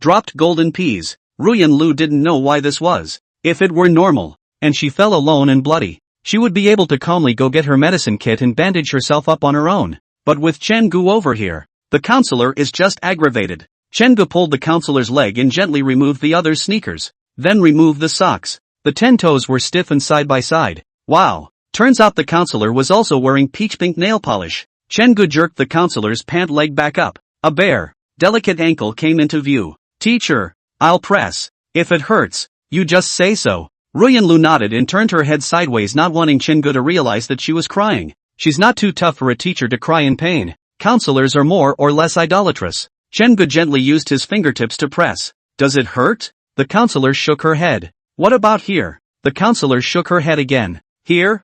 dropped golden peas. Ruyan Lu didn't know why this was. If it were normal, and she fell alone and bloody, she would be able to calmly go get her medicine kit and bandage herself up on her own. But with Chen-gu over here, the counselor is just aggravated. Chen-gu pulled the counselor's leg and gently removed the other's sneakers, then removed the socks. The 10 toes were stiffened side by side. Wow, turns out the counselor was also wearing peach pink nail polish. Chen-gu jerked the counselor's pant leg back up. A bare, delicate ankle came into view. Teacher, I'll press. If it hurts, you just say so. Ruyan Lu nodded and turned her head sideways, not wanting Chen-gu to realize that she was crying. She's not too tough for a teacher to cry in pain. Counselors are more or less idolatrous. Chen-gu gently used his fingertips to press. Does it hurt? The counselor shook her head. What about here? The counselor shook her head again. Here?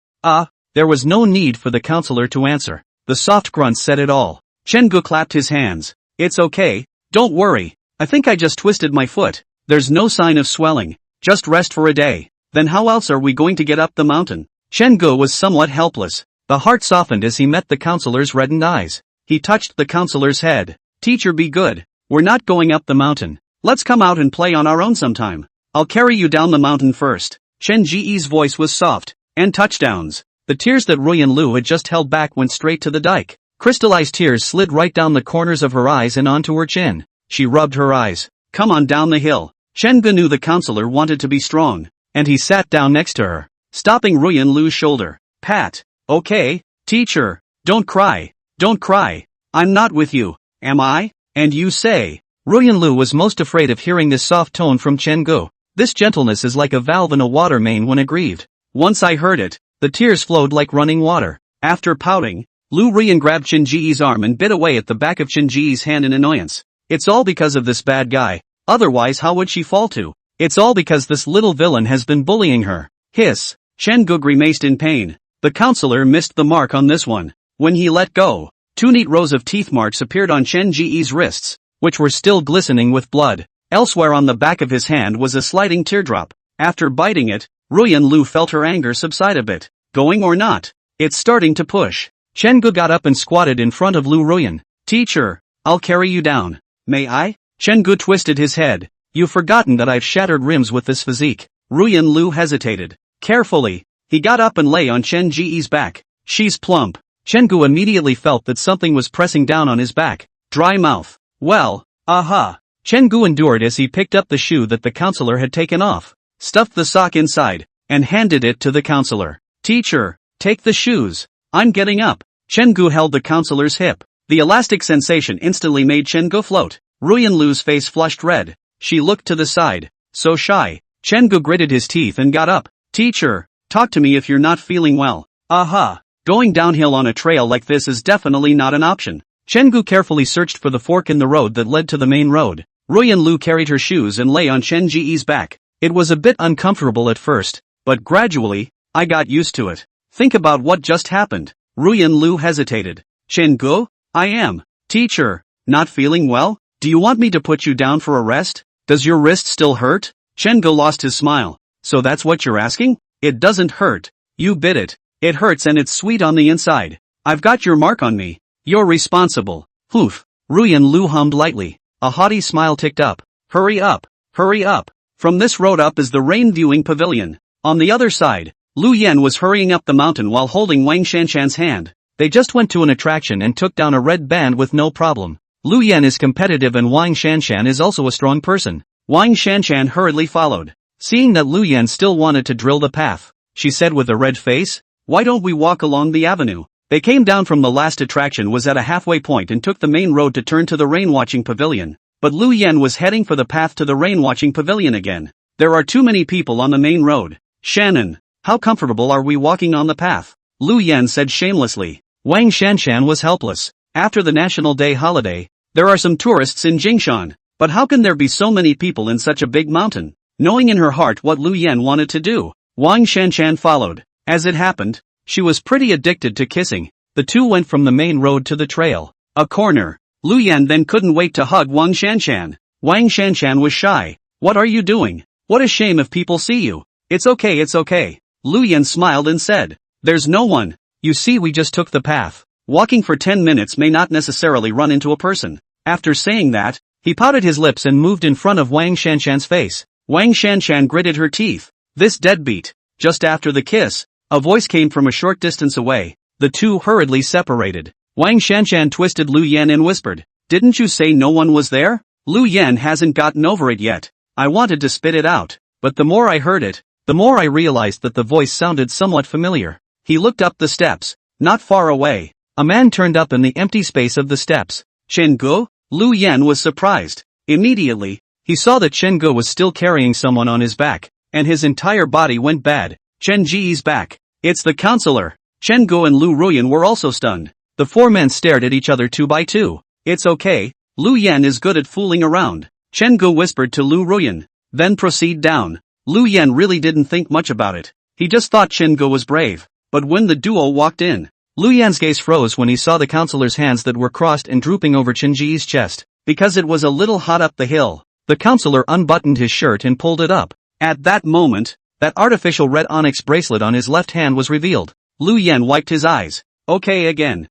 There was no need for the counselor to answer. The soft grunt said it all. Chen-gu clapped his hands. It's okay, don't worry. I think I just twisted my foot. There's no sign of swelling. Just rest for a day. Then how else are we going to get up the mountain? Chen-gu was somewhat helpless. The heart softened as he met the counselor's reddened eyes. He touched the counselor's head. Teacher, be good. We're not going up the mountain. Let's come out and play on our own sometime. I'll carry you down the mountain first. Chen Ji's voice was soft. And touchdowns. The tears that Ruyan Lu had just held back went straight to the dike. Crystallized tears slid right down the corners of her eyes and onto her chin. She rubbed her eyes. Come on down the hill. Chen-gu knew the counselor wanted to be strong, and he sat down next to her, stopping Ruyan Lu's shoulder. Pat. Okay, teacher. Don't cry. Don't cry. I'm not with you, am I? And you say. Ruyan Lu was most afraid of hearing this soft tone from Chen-gu. This gentleness is like a valve in a water main when aggrieved. Once I heard it, the tears flowed like running water. After pouting, Lu Ruyan grabbed Chen Ji's arm and bit away at the back of Chen Ji's hand in annoyance. It's all because of this bad guy. Otherwise how would she fall to? It's all because this little villain has been bullying her. Hiss. Chen-gu grimaced in pain. The counselor missed the mark on this one. When he let go, 2 neat rows of teeth marks appeared on Chen Ji's wrists, which were still glistening with blood. Elsewhere on the back of his hand was a sliding teardrop. After biting it, Ruyan Lu felt her anger subside a bit. Going or not? It's starting to push. Chen-gu got up and squatted in front of Lu Ruyan. Teacher, I'll carry you down. May I? Chen-gu twisted his head. You've forgotten that I've shattered rims with this physique. Ruyan Lu hesitated. Carefully, he got up and lay on Chen Ji's back. She's plump. Chen-gu immediately felt that something was pressing down on his back. Dry mouth. Well, aha. Chen-gu endured as he picked up the shoe that the counselor had taken off, stuffed the sock inside, and handed it to the counselor. Teacher, take the shoes. I'm getting up. Chen-gu held the counselor's hip. The elastic sensation instantly made Chen-gu float. Ruyan Lu's face flushed red. She looked to the side. So shy. Chen-gu gritted his teeth and got up. Teacher, talk to me if you're not feeling well. Aha. Going downhill on a trail like this is definitely not an option. Chen-gu carefully searched for the fork in the road that led to the main road. Ruyan Lu carried her shoes and lay on Chen Ji's back. It was a bit uncomfortable at first, but gradually, I got used to it. Think about what just happened. Ruyan Lu hesitated. Chen-gu? I am. Teacher, not feeling well? Do you want me to put you down for a rest? Does your wrist still hurt? Chen-gu lost his smile. So that's what you're asking? It doesn't hurt. You bit it. It hurts and it's sweet on the inside. I've got your mark on me. You're responsible. Poof. Ruyan Lu hummed lightly. A haughty smile ticked up. Hurry up. Hurry up. From this road up is the rain viewing pavilion. On the other side, Lu Yan was hurrying up the mountain while holding Wang Shanshan's hand. They just went to an attraction and took down a red band with no problem. Lu Yan is competitive and Wang Shanshan is also a strong person. Wang Shanshan hurriedly followed. Seeing that Lu Yan still wanted to drill the path, she said with a red face, why don't we walk along the avenue? They came down from the last attraction was at a halfway point and took the main road to turn to the rain-watching pavilion. But Lu Yan was heading for the path to the rain-watching pavilion again. There are too many people on the main road. Shannon, how comfortable are we walking on the path? Lu Yan said shamelessly. Wang Shanshan was helpless. After the National Day holiday, there are some tourists in Jingshan. But how can there be so many people in such a big mountain? Knowing in her heart what Lu Yan wanted to do, Wang Shanshan followed. As it happened, she was pretty addicted to kissing. The two went from the main road to the trail. A corner. Lu Yan then couldn't wait to hug Wang Shanshan. Wang Shanshan was shy. What are you doing? What a shame if people see you. It's okay, it's okay. Lu Yan smiled and said. There's no one. You see, we just took the path. Walking for 10 minutes may not necessarily run into a person. After saying that, he pouted his lips and moved in front of Wang Shanshan's face. Wang Shanshan gritted her teeth. This deadbeat. Just after the kiss, a voice came from a short distance away. The two hurriedly separated. Wang Shanshan twisted Lu Yan and whispered, didn't you say no one was there? Lu Yan hasn't gotten over it yet. I wanted to spit it out, but the more I heard it, the more I realized that the voice sounded somewhat familiar. He looked up the steps. Not far away, a man turned up in the empty space of the steps. Chen-gu? Lu Yan was surprised. Immediately, he saw that Chen-gu was still carrying someone on his back, and his entire body went bad. Chen Ji's back. It's the counselor. Chen-gu and Lu Ruyan were also stunned. The four men stared at each other two by two. It's okay. Lu Yan is good at fooling around. Chen-gu whispered to Lu Ruyan. Then proceed down. Lu Yan really didn't think much about it. He just thought Chen Ge was brave. But when the duo walked in, Lu Yan's gaze froze when he saw the counselor's hands that were crossed and drooping over Chen Ji's chest. Because it was a little hot up the hill, the counselor unbuttoned his shirt and pulled it up. At that moment, that artificial red onyx bracelet on his left hand was revealed. Lu Yan wiped his eyes. Okay again.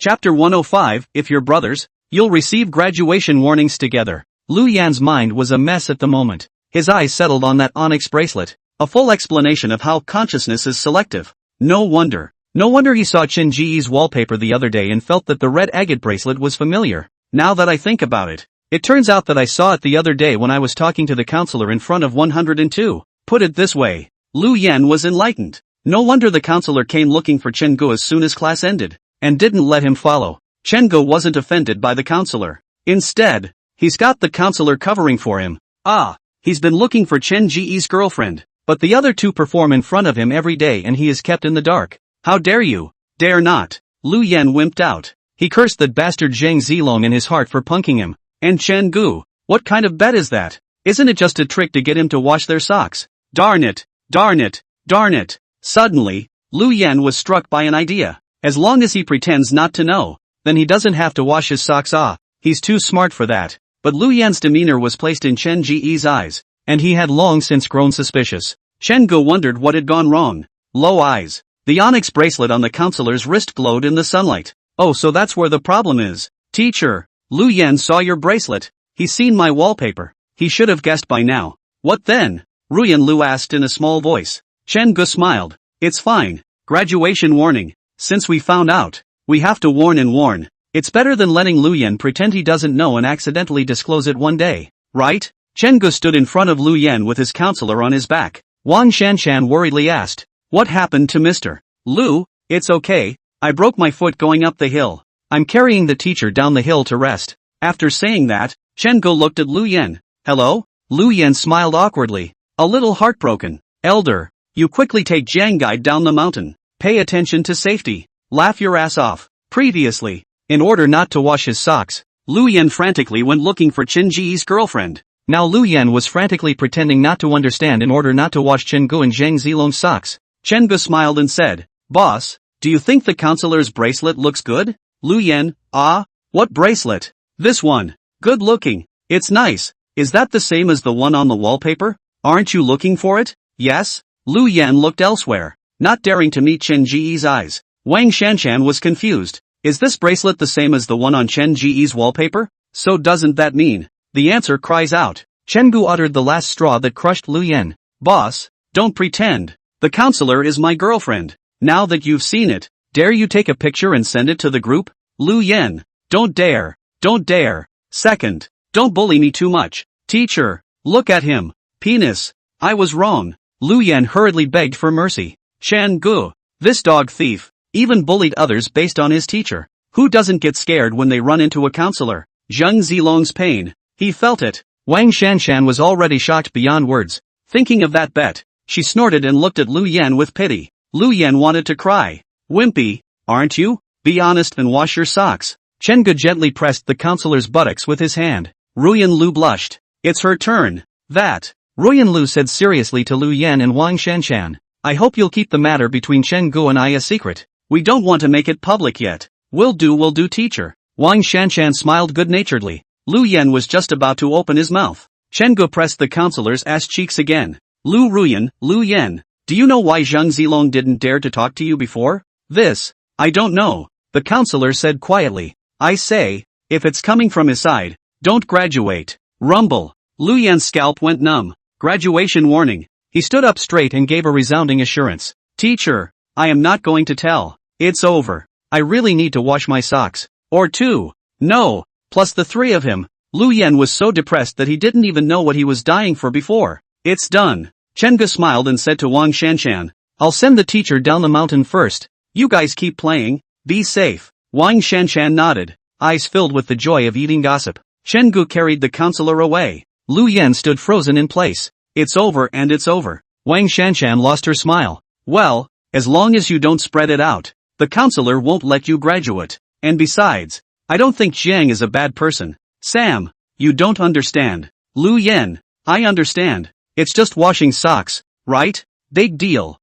Chapter 105, If you're brothers, you'll receive graduation warnings together. Lu Yan's mind was a mess at the moment. His eyes settled on that onyx bracelet. A full explanation of how consciousness is selective. No wonder he saw Chen Ji's wallpaper the other day and felt that the red agate bracelet was familiar. Now that I think about it, it turns out that I saw it the other day when I was talking to the counselor in front of 102. Put it this way, Lu Yan was enlightened. No wonder the counselor came looking for Chen Ge as soon as class ended, and didn't let him follow. Chen Ge wasn't offended by the counselor. Instead, he's got the counselor covering for him. He's been looking for Chen Ji's girlfriend, but the other two perform in front of him every day and he is kept in the dark. How dare you? Dare not. Lu Yan wimped out. He cursed that bastard Zhang Zilong in his heart for punking him. And Chen Ge, what kind of bet is that? Isn't it just a trick to get him to wash their socks? Darn it, darn it, darn it. Suddenly, Lu Yan was struck by an idea. As long as he pretends not to know, then he doesn't have to wash his socks. He's too smart for that. But Lu Yan's demeanor was placed in Chen Ji's eyes, and he had long since grown suspicious. Chen Ge wondered what had gone wrong. Low eyes. The onyx bracelet on the counselor's wrist glowed in the sunlight. Oh, so that's where the problem is. Teacher, Lu Yan saw your bracelet. He's seen my wallpaper. He should have guessed by now. What then? Ruyan Lu asked in a small voice. Chen Ge smiled. It's fine. Graduation warning. Since we found out, we have to warn and warn. It's better than letting Lu Yan pretend he doesn't know and accidentally disclose it one day, right? Chen Ge stood in front of Lu Yan with his counselor on his back. Wang Shanshan worriedly asked, what happened to Mr. Lu? It's okay, I broke my foot going up the hill. I'm carrying the teacher down the hill to rest. After saying that, Chen Ge looked at Lu Yan. Hello? Lu Yan smiled awkwardly, a little heartbroken. Elder, you quickly take Jiang Guide down the mountain. Pay attention to safety. Laugh your ass off. Previously, in order not to wash his socks, Lu Yan frantically went looking for Chen Ji's girlfriend. Now Lu Yan was frantically pretending not to understand in order not to wash Chen Ge and Zhang Zilong's socks. Chen Ge smiled and said, Boss, do you think the counselor's bracelet looks good? Lu Yan, what bracelet? This one. Good looking. It's nice. Is that the same as the one on the wallpaper? Aren't you looking for it? Yes? Lu Yan looked elsewhere, not daring to meet Chen Ji's eyes. Wang Shanshan was confused. Is this bracelet the same as the one on Chen Ji's wallpaper? So doesn't that mean? The answer cries out. Chen Ge uttered the last straw that crushed Lu Yan. Boss, don't pretend. The counselor is my girlfriend. Now that you've seen it, dare you take a picture and send it to the group? Lu Yan, don't dare. Don't dare. Second, don't bully me too much. Teacher, look at him. Penis. I was wrong. Lu Yan hurriedly begged for mercy. Chen Ge, this dog thief, even bullied others based on his teacher. Who doesn't get scared when they run into a counselor? Zhang Zilong's pain. He felt it. Wang Shanshan was already shocked beyond words. Thinking of that bet, she snorted and looked at Lu Yan with pity. Lu Yan wanted to cry. Wimpy, aren't you? Be honest and wash your socks. Chen Ge gently pressed the counselor's buttocks with his hand. Ruyan Lu blushed. It's her turn. That. Ruyan Lu said seriously to Lu Yan and Wang Shanshan. I hope you'll keep the matter between Chen Ge and I a secret. We don't want to make it public yet. Will do teacher. Wang Shanshan smiled good-naturedly. Lu Yan was just about to open his mouth. Chen Ge pressed the counselor's ass cheeks again. Lu Yan, do you know why Zhang Zilong didn't dare to talk to you before? This, I don't know, the counselor said quietly. I say, if it's coming from his side, don't graduate. Rumble. Lu Yan's scalp went numb. Graduation warning. He stood up straight and gave a resounding assurance. Teacher, I am not going to tell. It's over. I really need to wash my socks. Or two. No. Plus the three of him. Lu Yan was so depressed that he didn't even know what he was dying for before. It's done. Chen Ge smiled and said to Wang Shanshan, I'll send the teacher down the mountain first. You guys keep playing. Be safe. Wang Shanshan nodded, eyes filled with the joy of eating gossip. Chen Ge carried the counselor away. Lu Yan stood frozen in place. It's over and it's over. Wang Shanshan lost her smile. Well, as long as you don't spread it out, the counselor won't let you graduate. And besides, I don't think Jiang is a bad person. Sam, you don't understand. Lu Yan, I understand. It's just washing socks, right? Big deal.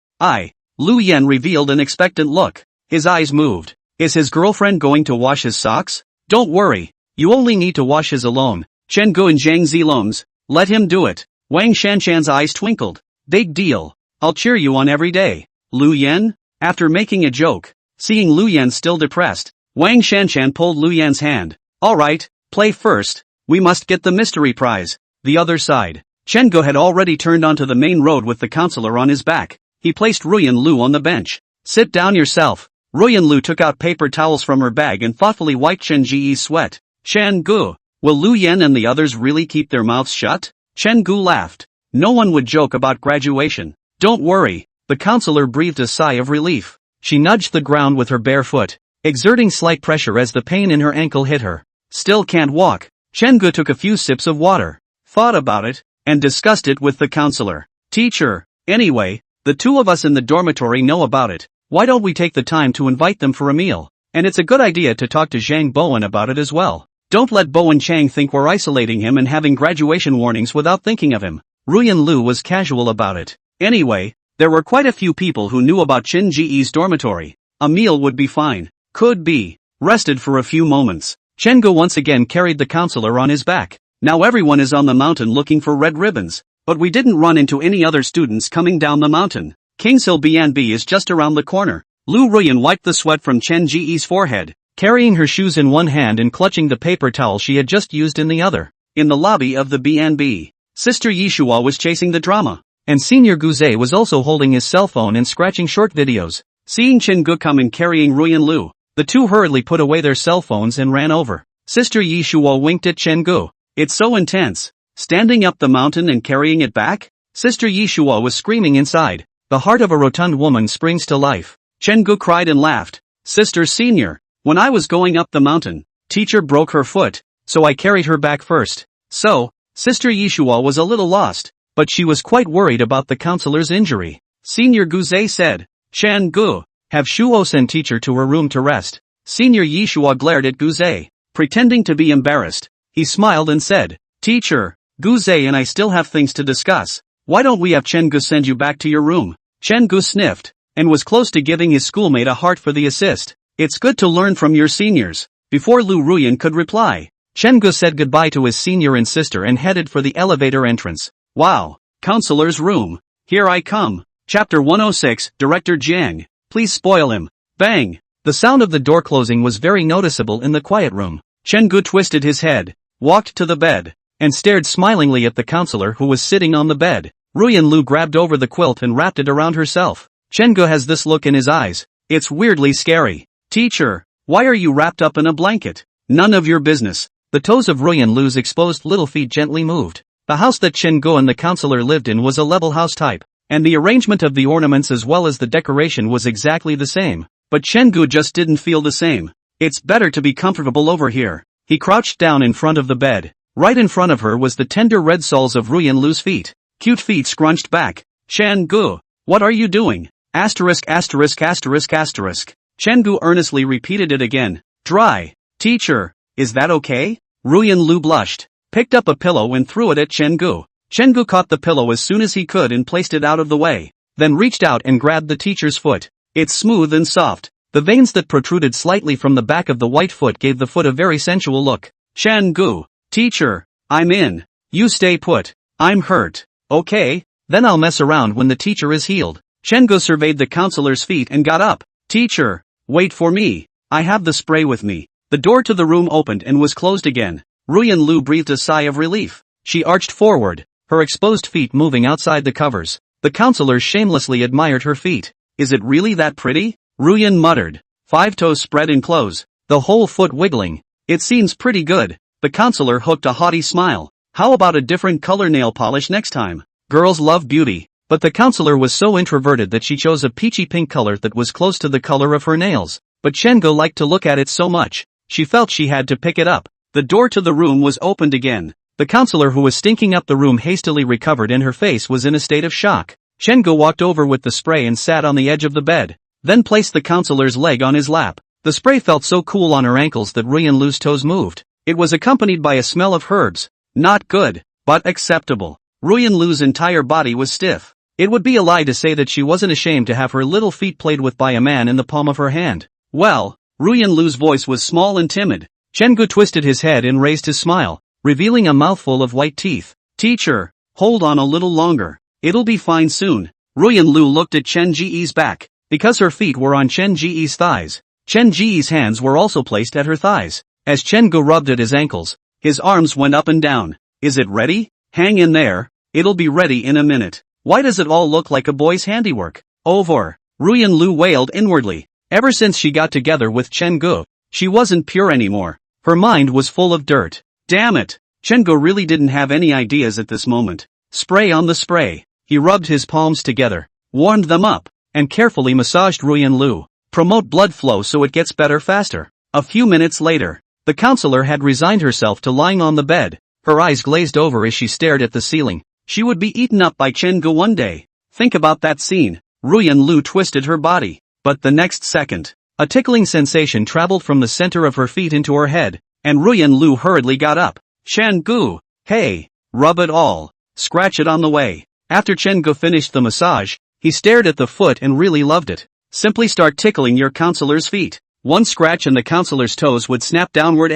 Lu Yan revealed an expectant look. His eyes moved. Is his girlfriend going to wash his socks? Don't worry. You only need to wash his alone. Chen Gu and Zhang Zilong's. Let him do it. Wang Shanshan's eyes twinkled. Big deal. I'll cheer you on every day. Lu Yan? After making a joke. Seeing Lu Yan still depressed, Wang Shanshan pulled Lu Yan's hand. Alright, play first. We must get the mystery prize. The other side. Chen Gu had already turned onto the main road with the counselor on his back. He placed Ruyan Lu on the bench. Sit down yourself. Ruyan Lu took out paper towels from her bag and thoughtfully wiped Chen Ji's sweat. Chen Gu, will Lu Yan and the others really keep their mouths shut? Chen Gu laughed. No one would joke about graduation. Don't worry. The counselor breathed a sigh of relief. She nudged the ground with her bare foot, exerting slight pressure as the pain in her ankle hit her. Still can't walk. Chen Gu took a few sips of water, thought about it, and discussed it with the counselor. Teacher, anyway, the two of us in the dormitory know about it. Why don't we take the time to invite them for a meal? And it's a good idea to talk to Zhang Bowen about it as well. Don't let Bowen Chang think we're isolating him and having graduation warnings without thinking of him. Ruyan Lu was casual about it. Anyway, there were quite a few people who knew about Chen Ji's dormitory. A meal would be fine. Could be. Rested for a few moments. Chen Gu once again carried the counselor on his back. Now everyone is on the mountain looking for red ribbons. But we didn't run into any other students coming down the mountain. Kingshill B&B is just around the corner. Lu Ruyan wiped the sweat from Chen Ji's forehead, carrying her shoes in one hand and clutching the paper towel she had just used in the other. In the lobby of the B&B, Sister Yishua was chasing the drama. And Senior Guze was also holding his cell phone and scratching short videos. Seeing Chen Gu come and carrying Ruyan Lu, the two hurriedly put away their cell phones and ran over. Sister Yishua winked at Chen Gu. It's so intense. Standing up the mountain and carrying it back? Sister Yishua was screaming inside. The heart of a rotund woman springs to life. Chen Gu cried and laughed. Sister Senior, when I was going up the mountain, teacher broke her foot, so I carried her back first. So, Sister Yishua was a little lost. But she was quite worried about the counselor's injury. Senior Guze said, Chen Gu, have Shuo send teacher to her room to rest. Senior Yishua glared at Guze, pretending to be embarrassed. He smiled and said, Teacher, Guze and I still have things to discuss. Why don't we have Chen Gu send you back to your room? Chen Gu sniffed, and was close to giving his schoolmate a heart for the assist. It's good to learn from your seniors. Before Lu Ruyan could reply, Chen Gu said goodbye to his senior and sister and headed for the elevator entrance. Wow, counselor's room. Here I come. Chapter 106, Director Jiang. Please spoil him. Bang. The sound of the door closing was very noticeable in the quiet room. Chen Gu twisted his head, walked to the bed, and stared smilingly at the counselor who was sitting on the bed. Ruyan Lu grabbed over the quilt and wrapped it around herself. Chen Gu has this look in his eyes. It's weirdly scary. Teacher, why are you wrapped up in a blanket? None of your business. The toes of Ruyan Lu's exposed little feet gently moved. The house that Chen Gu and the counselor lived in was a level house type, and the arrangement of the ornaments as well as the decoration was exactly the same. But Chen Gu just didn't feel the same. It's better to be comfortable over here. He crouched down in front of the bed. Right in front of her was the tender red soles of Ruyan Lu's feet. Cute feet scrunched back. Chen Gu, what are you doing? Asterisk asterisk asterisk asterisk. Chen Gu earnestly repeated it again. Dry. Teacher, is that okay? Ruyan Lu blushed, picked up a pillow and threw it at Chen Gu. Chen Gu caught the pillow as soon as he could and placed it out of the way, then reached out and grabbed the teacher's foot. It's smooth and soft. The veins that protruded slightly from the back of the white foot gave the foot a very sensual look. Chen Gu, teacher, I'm in. You stay put. I'm hurt. Okay, then I'll mess around when the teacher is healed. Chen Gu surveyed the counselor's feet and got up. Teacher, wait for me. I have the spray with me. The door to the room opened and was closed again. Ruyan Lu breathed a sigh of relief. She arched forward, her exposed feet moving outside the covers. The counselor shamelessly admired her feet. Is it really that pretty? Ruyan muttered. 5 toes spread and close, the whole foot wiggling. It seems pretty good. The counselor hooked a haughty smile. How about a different color nail polish next time? Girls love beauty. But the counselor was so introverted that she chose a peachy pink color that was close to the color of her nails. But Chen Gu liked to look at it so much, she felt she had to pick it up. The door to the room was opened again. The counselor who was stinking up the room hastily recovered and her face was in a state of shock. Chen Gu walked over with the spray and sat on the edge of the bed, then placed the counselor's leg on his lap. The spray felt so cool on her ankles that Ruyan Lu's toes moved. It was accompanied by a smell of herbs. Not good, but acceptable. Ruyan Lu's entire body was stiff. It would be a lie to say that she wasn't ashamed to have her little feet played with by a man in the palm of her hand. Well, Ruyan Lu's voice was small and timid. Chen-gu twisted his head and raised his smile, revealing a mouthful of white teeth. Teacher, hold on a little longer. It'll be fine soon. Ruyan Lu looked at Chen Ji's back, because her feet were on Chen Ji's thighs. Chen Ji's hands were also placed at her thighs. As Chen-gu rubbed at his ankles, his arms went up and down. Is it ready? Hang in there. It'll be ready in a minute. Why does it all look like a boy's handiwork? Over. Ruyan Lu wailed inwardly. Ever since she got together with Chen-gu, she wasn't pure anymore. Her mind was full of dirt. Damn it. Chen-gu really didn't have any ideas at this moment. Spray on the spray. He rubbed his palms together, warmed them up, and carefully massaged Ruyan Lu. Promote blood flow so it gets better faster. A few minutes later, the counselor had resigned herself to lying on the bed. Her eyes glazed over as she stared at the ceiling. She would be eaten up by Chen-gu one day. Think about that scene. Ruyan Lu twisted her body. But the next second, a tickling sensation traveled from the center of her feet into her head, and Ruyan Lu hurriedly got up. Chen-gu, hey, rub it all. Scratch it on the way. After Chen-gu finished the massage, he stared at the foot and really loved it. Simply start tickling your counselor's feet. One scratch and the counselor's toes would snap downward.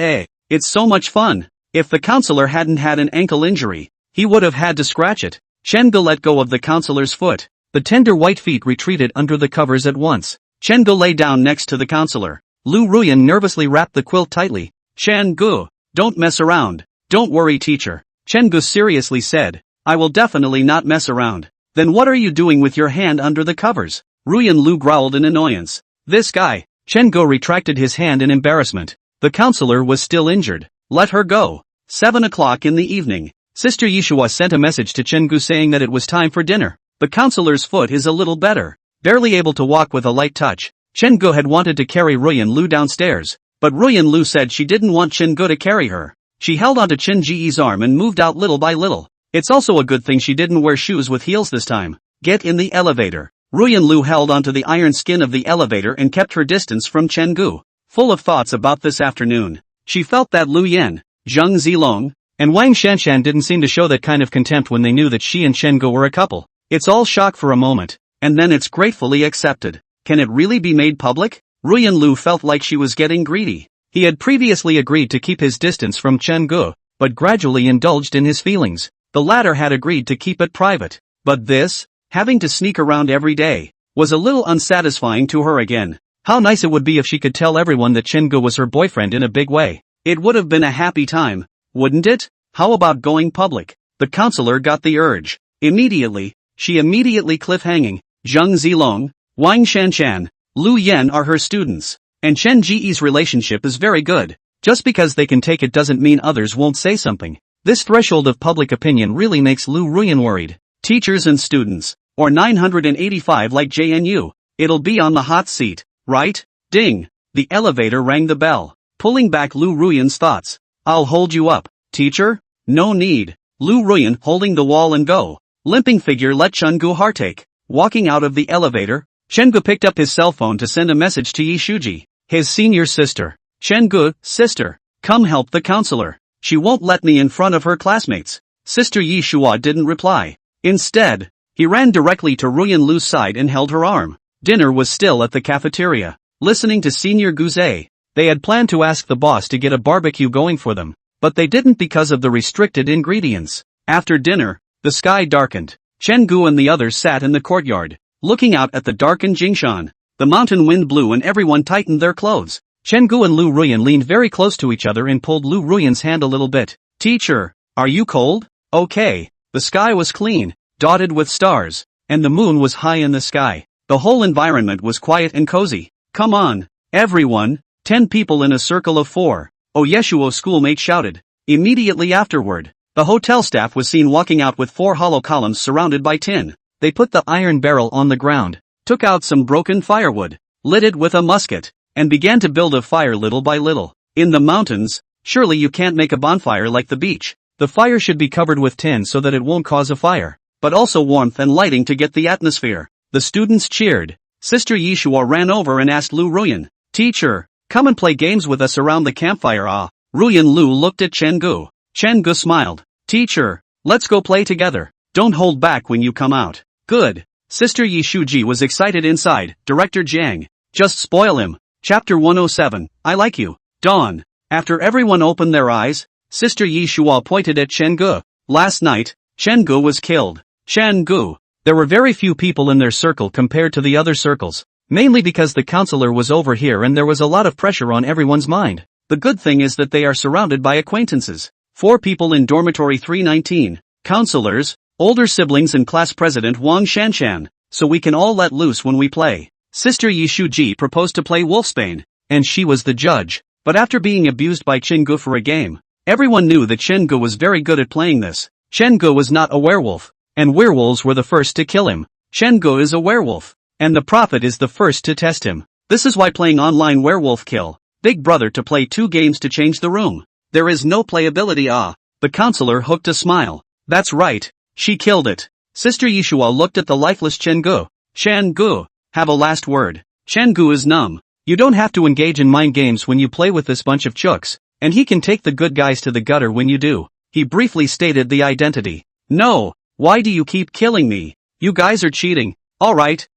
It's so much fun. If the counselor hadn't had an ankle injury, he would have had to scratch it. Chen-gu let go of the counselor's foot. The tender white feet retreated under the covers at once. Chen-gu lay down next to the counselor. Lu Ruyan nervously wrapped the quilt tightly. Chen-gu, don't mess around. Don't worry, teacher. Chen-gu seriously said. I will definitely not mess around. Then what are you doing with your hand under the covers? Ruyan Lu growled in annoyance. This guy. Chen-gu retracted his hand in embarrassment. The counselor was still injured. Let her go. 7 o'clock in the evening. Sister Yeshua sent a message to Chen-gu saying that it was time for dinner. The counselor's foot is a little better. Barely able to walk with a light touch. Chen-gu had wanted to carry Ruyan Lu downstairs, but Ruyan Lu said she didn't want Chen-gu to carry her. She held onto Chen Ji's arm and moved out little by little. It's also a good thing she didn't wear shoes with heels this time. Get in the elevator. Ruyan Lu held onto the iron skin of the elevator and kept her distance from Chen-gu. Full of thoughts about this afternoon, she felt that Lu Yan, Zheng Zilong, and Wang Shanshan didn't seem to show that kind of contempt when they knew that she and Chen-gu were a couple. It's all shock for a moment, and then it's gratefully accepted. Can it really be made public? Ruyan Lu felt like she was getting greedy. He had previously agreed to keep his distance from Chen-gu, but gradually indulged in his feelings. The latter had agreed to keep it private. But this, having to sneak around every day, was a little unsatisfying to her again. How nice it would be if she could tell everyone that Chen-gu was her boyfriend in a big way. It would have been a happy time, wouldn't it? How about going public? The counselor got the urge. She immediately cliff-hanging. Zheng Zilong, Wang Shanshan, Lu Yan are her students, and Chen Ji's relationship is very good. Just because they can take it doesn't mean others won't say something. This threshold of public opinion really makes Lu Ruyan worried. Teachers and students, or 985 like JNU, it'll be on the hot seat, right? Ding! The elevator rang the bell, pulling back Lu Ruyan's thoughts. I'll hold you up, teacher? No need. Lu Ruyan holding the wall and go. Limping figure let Chen-gu heartache. Walking out of the elevator, Chen-gu picked up his cell phone to send a message to Yi Shuji, his senior sister. Chen-gu, sister, come help the counselor. She won't let me in front of her classmates. Sister Yi Shua didn't reply. Instead, he ran directly to Ruyan Lu's side and held her arm. Dinner was still at the cafeteria. Listening to Senior Guze, they had planned to ask the boss to get a barbecue going for them, but they didn't because of the restricted ingredients. After dinner, the sky darkened. Chen-gu and the others sat in the courtyard, looking out at the darkened Jingshan. The mountain wind blew and everyone tightened their clothes. Chen-gu and Lu Ruyan leaned very close to each other and pulled Lu Ruyan's hand a little bit. Teacher, are you cold? Okay. The sky was clean, dotted with stars, and the moon was high in the sky. The whole environment was quiet and cozy. Come on, everyone. 10 people in a circle of 4. Oh, Yeshuo schoolmate shouted. Immediately afterward, the hotel staff was seen walking out with 4 hollow columns surrounded by tin. They put the iron barrel on the ground, took out some broken firewood, lit it with a musket, and began to build a fire little by little. In the mountains, surely you can't make a bonfire like the beach. The fire should be covered with tin so that it won't cause a fire, but also warmth and lighting to get the atmosphere. The students cheered. Sister Yeshua ran over and asked Lu Ruyan, Teacher, come and play games with us around the campfire. Ruyan Lu looked at Chen-gu. Chen-gu smiled. Teacher, let's go play together. Don't hold back when you come out. Good. Sister Yi Shuji was excited inside. Director Jiang. Just spoil him. Chapter 107. I like you. Dawn. After everyone opened their eyes, Sister Yi Shua pointed at Chen Gu. Last night, Chen Gu was killed. Chen Gu. There were very few people in their circle compared to the other circles. Mainly because the counselor was over here and there was a lot of pressure on everyone's mind. The good thing is that they are surrounded by acquaintances. 4 people in dormitory 319. Counselors, older siblings and class president Wang Shanshan. So we can all let loose when we play. Sister Yi Shuji proposed to play Wolfsbane. And she was the judge. But after being abused by Chen Gu for a game, everyone knew that Chen Gu was very good at playing this. Chen Gu was not a werewolf. And werewolves were the first to kill him. Chen Gu is a werewolf. And the prophet is the first to test him. This is why playing online werewolf kill. Big brother to play 2 games to change the room. There is no playability. The counselor hooked a smile. That's right. She killed it. Sister Yishua looked at the lifeless Chen Gu. Chen Gu, have a last word. Chen Gu is numb. You don't have to engage in mind games when you play with this bunch of chooks. And he can take the good guys to the gutter when you do. He briefly stated the identity. No. Why do you keep killing me? You guys are cheating. Alright.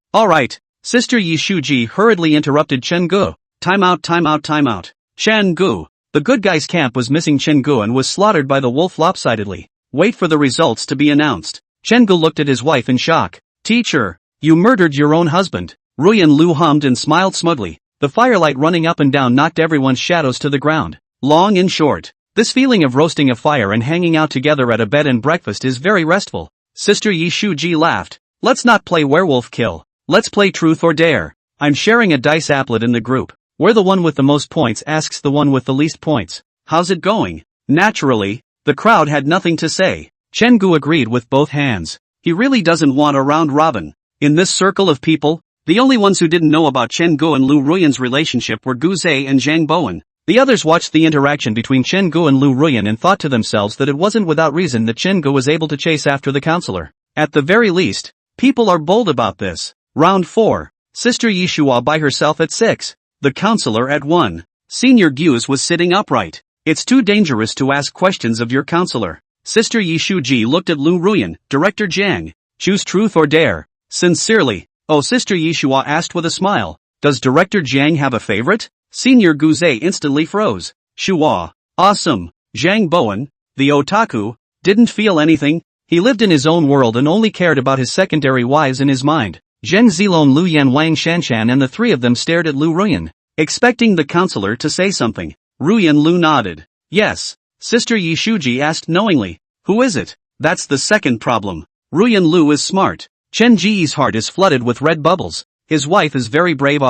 Sister Yi Shuji hurriedly interrupted Chen Gu. Time out. Chen Gu. The good guys camp was missing Chen Gu and was slaughtered by the wolf lopsidedly. Wait for the results to be announced. Chen Gu looked at his wife in shock. Teacher, you murdered your own husband. Ruyan Lu hummed and smiled smugly. The firelight running up and down knocked everyone's shadows to the ground. Long and short. This feeling of roasting a fire and hanging out together at a bed and breakfast is very restful. Sister Yi Shuji laughed. Let's not play werewolf kill. Let's play truth or dare. I'm sharing a dice applet in the group, where the one with the most points asks the one with the least points. How's it going? Naturally, the crowd had nothing to say. Chen Gu agreed with both hands. He really doesn't want a round robin. In this circle of people, the only ones who didn't know about Chen Gu and Lu Ruyan's relationship were Gu Zhe and Zhang Bowen. The others watched the interaction between Chen Gu and Lu Ruyan and thought to themselves that it wasn't without reason that Chen Gu was able to chase after the counselor. At the very least, people are bold about this. Round 4. Sister Yishua by herself at 6. The counselor at 1. Senior Guse was sitting upright. It's too dangerous to ask questions of your counselor. Sister Yishuji looked at Lu Ruyan. Director Jiang. Choose truth or dare. Sincerely. Oh, Sister Yishua asked with a smile. Does Director Jiang have a favorite? Senior Guze instantly froze. Shua. Awesome. Zhang Bowen, the otaku, didn't feel anything. He lived in his own world and only cared about his secondary wives in his mind. Zheng Zilong, Lu Yan, Wang Shanshan, and the 3 of them stared at Lu Ruyan, expecting the counselor to say something. Ruyan Lu nodded. Yes. Sister Yishuji asked knowingly. Who is it? That's the second problem. Ruyan Lu is smart. Chen Ji's heart is flooded with red bubbles. His wife is very brave.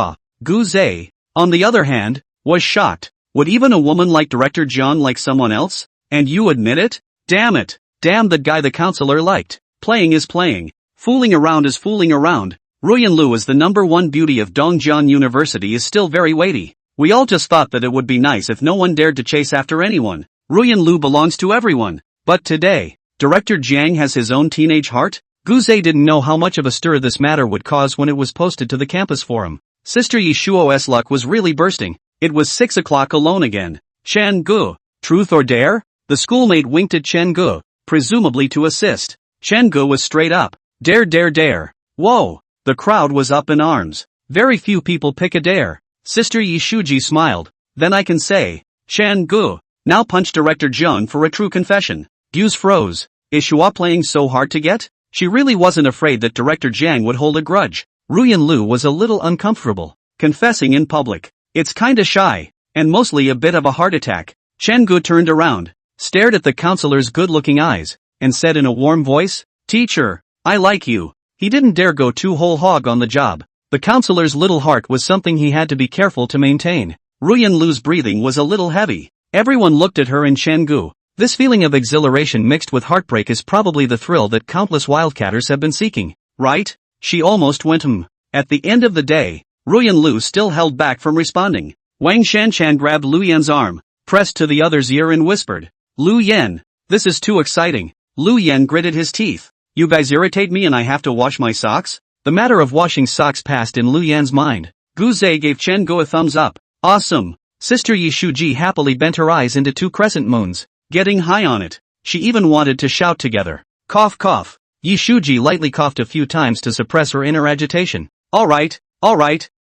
Gu Zhe, on the other hand, was shocked. Would even a woman like Director Jiang like someone else? And you admit it? Damn it. Damn the guy the counselor liked. Playing is playing. Fooling around is fooling around. Ruyan Lu as the #1 beauty of Dongjian University is still very weighty. We all just thought that it would be nice if no one dared to chase after anyone. Ruyan Lu belongs to everyone. But today, Director Jiang has his own teenage heart? Guze didn't know how much of a stir this matter would cause when it was posted to the campus forum. Sister Yishuo's luck was really bursting. It was 6 o'clock alone again. Chen Gu. Truth or dare? The schoolmate winked at Chen Gu, presumably to assist. Chen Gu was straight up. Dare, dare, dare. Whoa. The crowd was up in arms. Very few people pick a dare. Sister Yishuji smiled. Then I can say, Chen Gu. Now punch Director Jiang for a true confession. Gu's froze. Is Shua playing so hard to get? She really wasn't afraid that Director Jiang would hold a grudge. Ruyan Lu was a little uncomfortable. Confessing in public. It's kinda shy. And mostly a bit of a heart attack. Chen Gu turned around, stared at the counselor's good-looking eyes, and said in a warm voice, Teacher, I like you. He didn't dare go too whole hog on the job. The counselor's little heart was something he had to be careful to maintain. Ruyan Lu's breathing was a little heavy. Everyone looked at her in Chen Gu. This feeling of exhilaration mixed with heartbreak is probably the thrill that countless wildcatters have been seeking, right? She almost went At the end of the day, Ruyan Lu still held back from responding. Wang Shanshan grabbed Lu Yan's arm, pressed to the other's ear and whispered, Lu Yan, this is too exciting. Lu Yan gritted his teeth. You guys irritate me and I have to wash my socks? The matter of washing socks passed in Lu Yan's mind. Gu Zhe gave Chen Gu a thumbs up. Awesome. Sister Yishuji happily bent her eyes into 2 crescent moons, getting high on it. She even wanted to shout together. Cough cough. Yi Shuji lightly coughed a few times to suppress her inner agitation. Alright,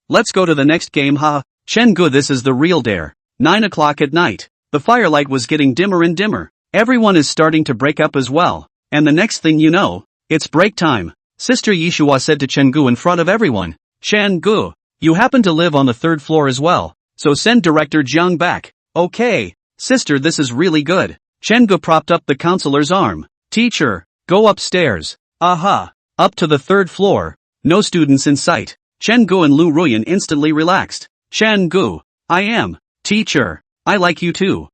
let's go to the next game ha. Chen Gu, this is the real dare. 9 o'clock at night. The firelight was getting dimmer and dimmer. Everyone is starting to break up as well. And the next thing you know, it's break time. Sister Yishua said to Chen Gu in front of everyone. Chen Gu, you happen to live on the 3rd floor as well, so send Director Jiang back. Okay, sister, this is really good. Chen Gu propped up the counselor's arm. Teacher, go upstairs. Aha, up to the 3rd floor. No students in sight. Chen Gu and Lu Ruyan instantly relaxed. Chen Gu, I am. Teacher, I like you too.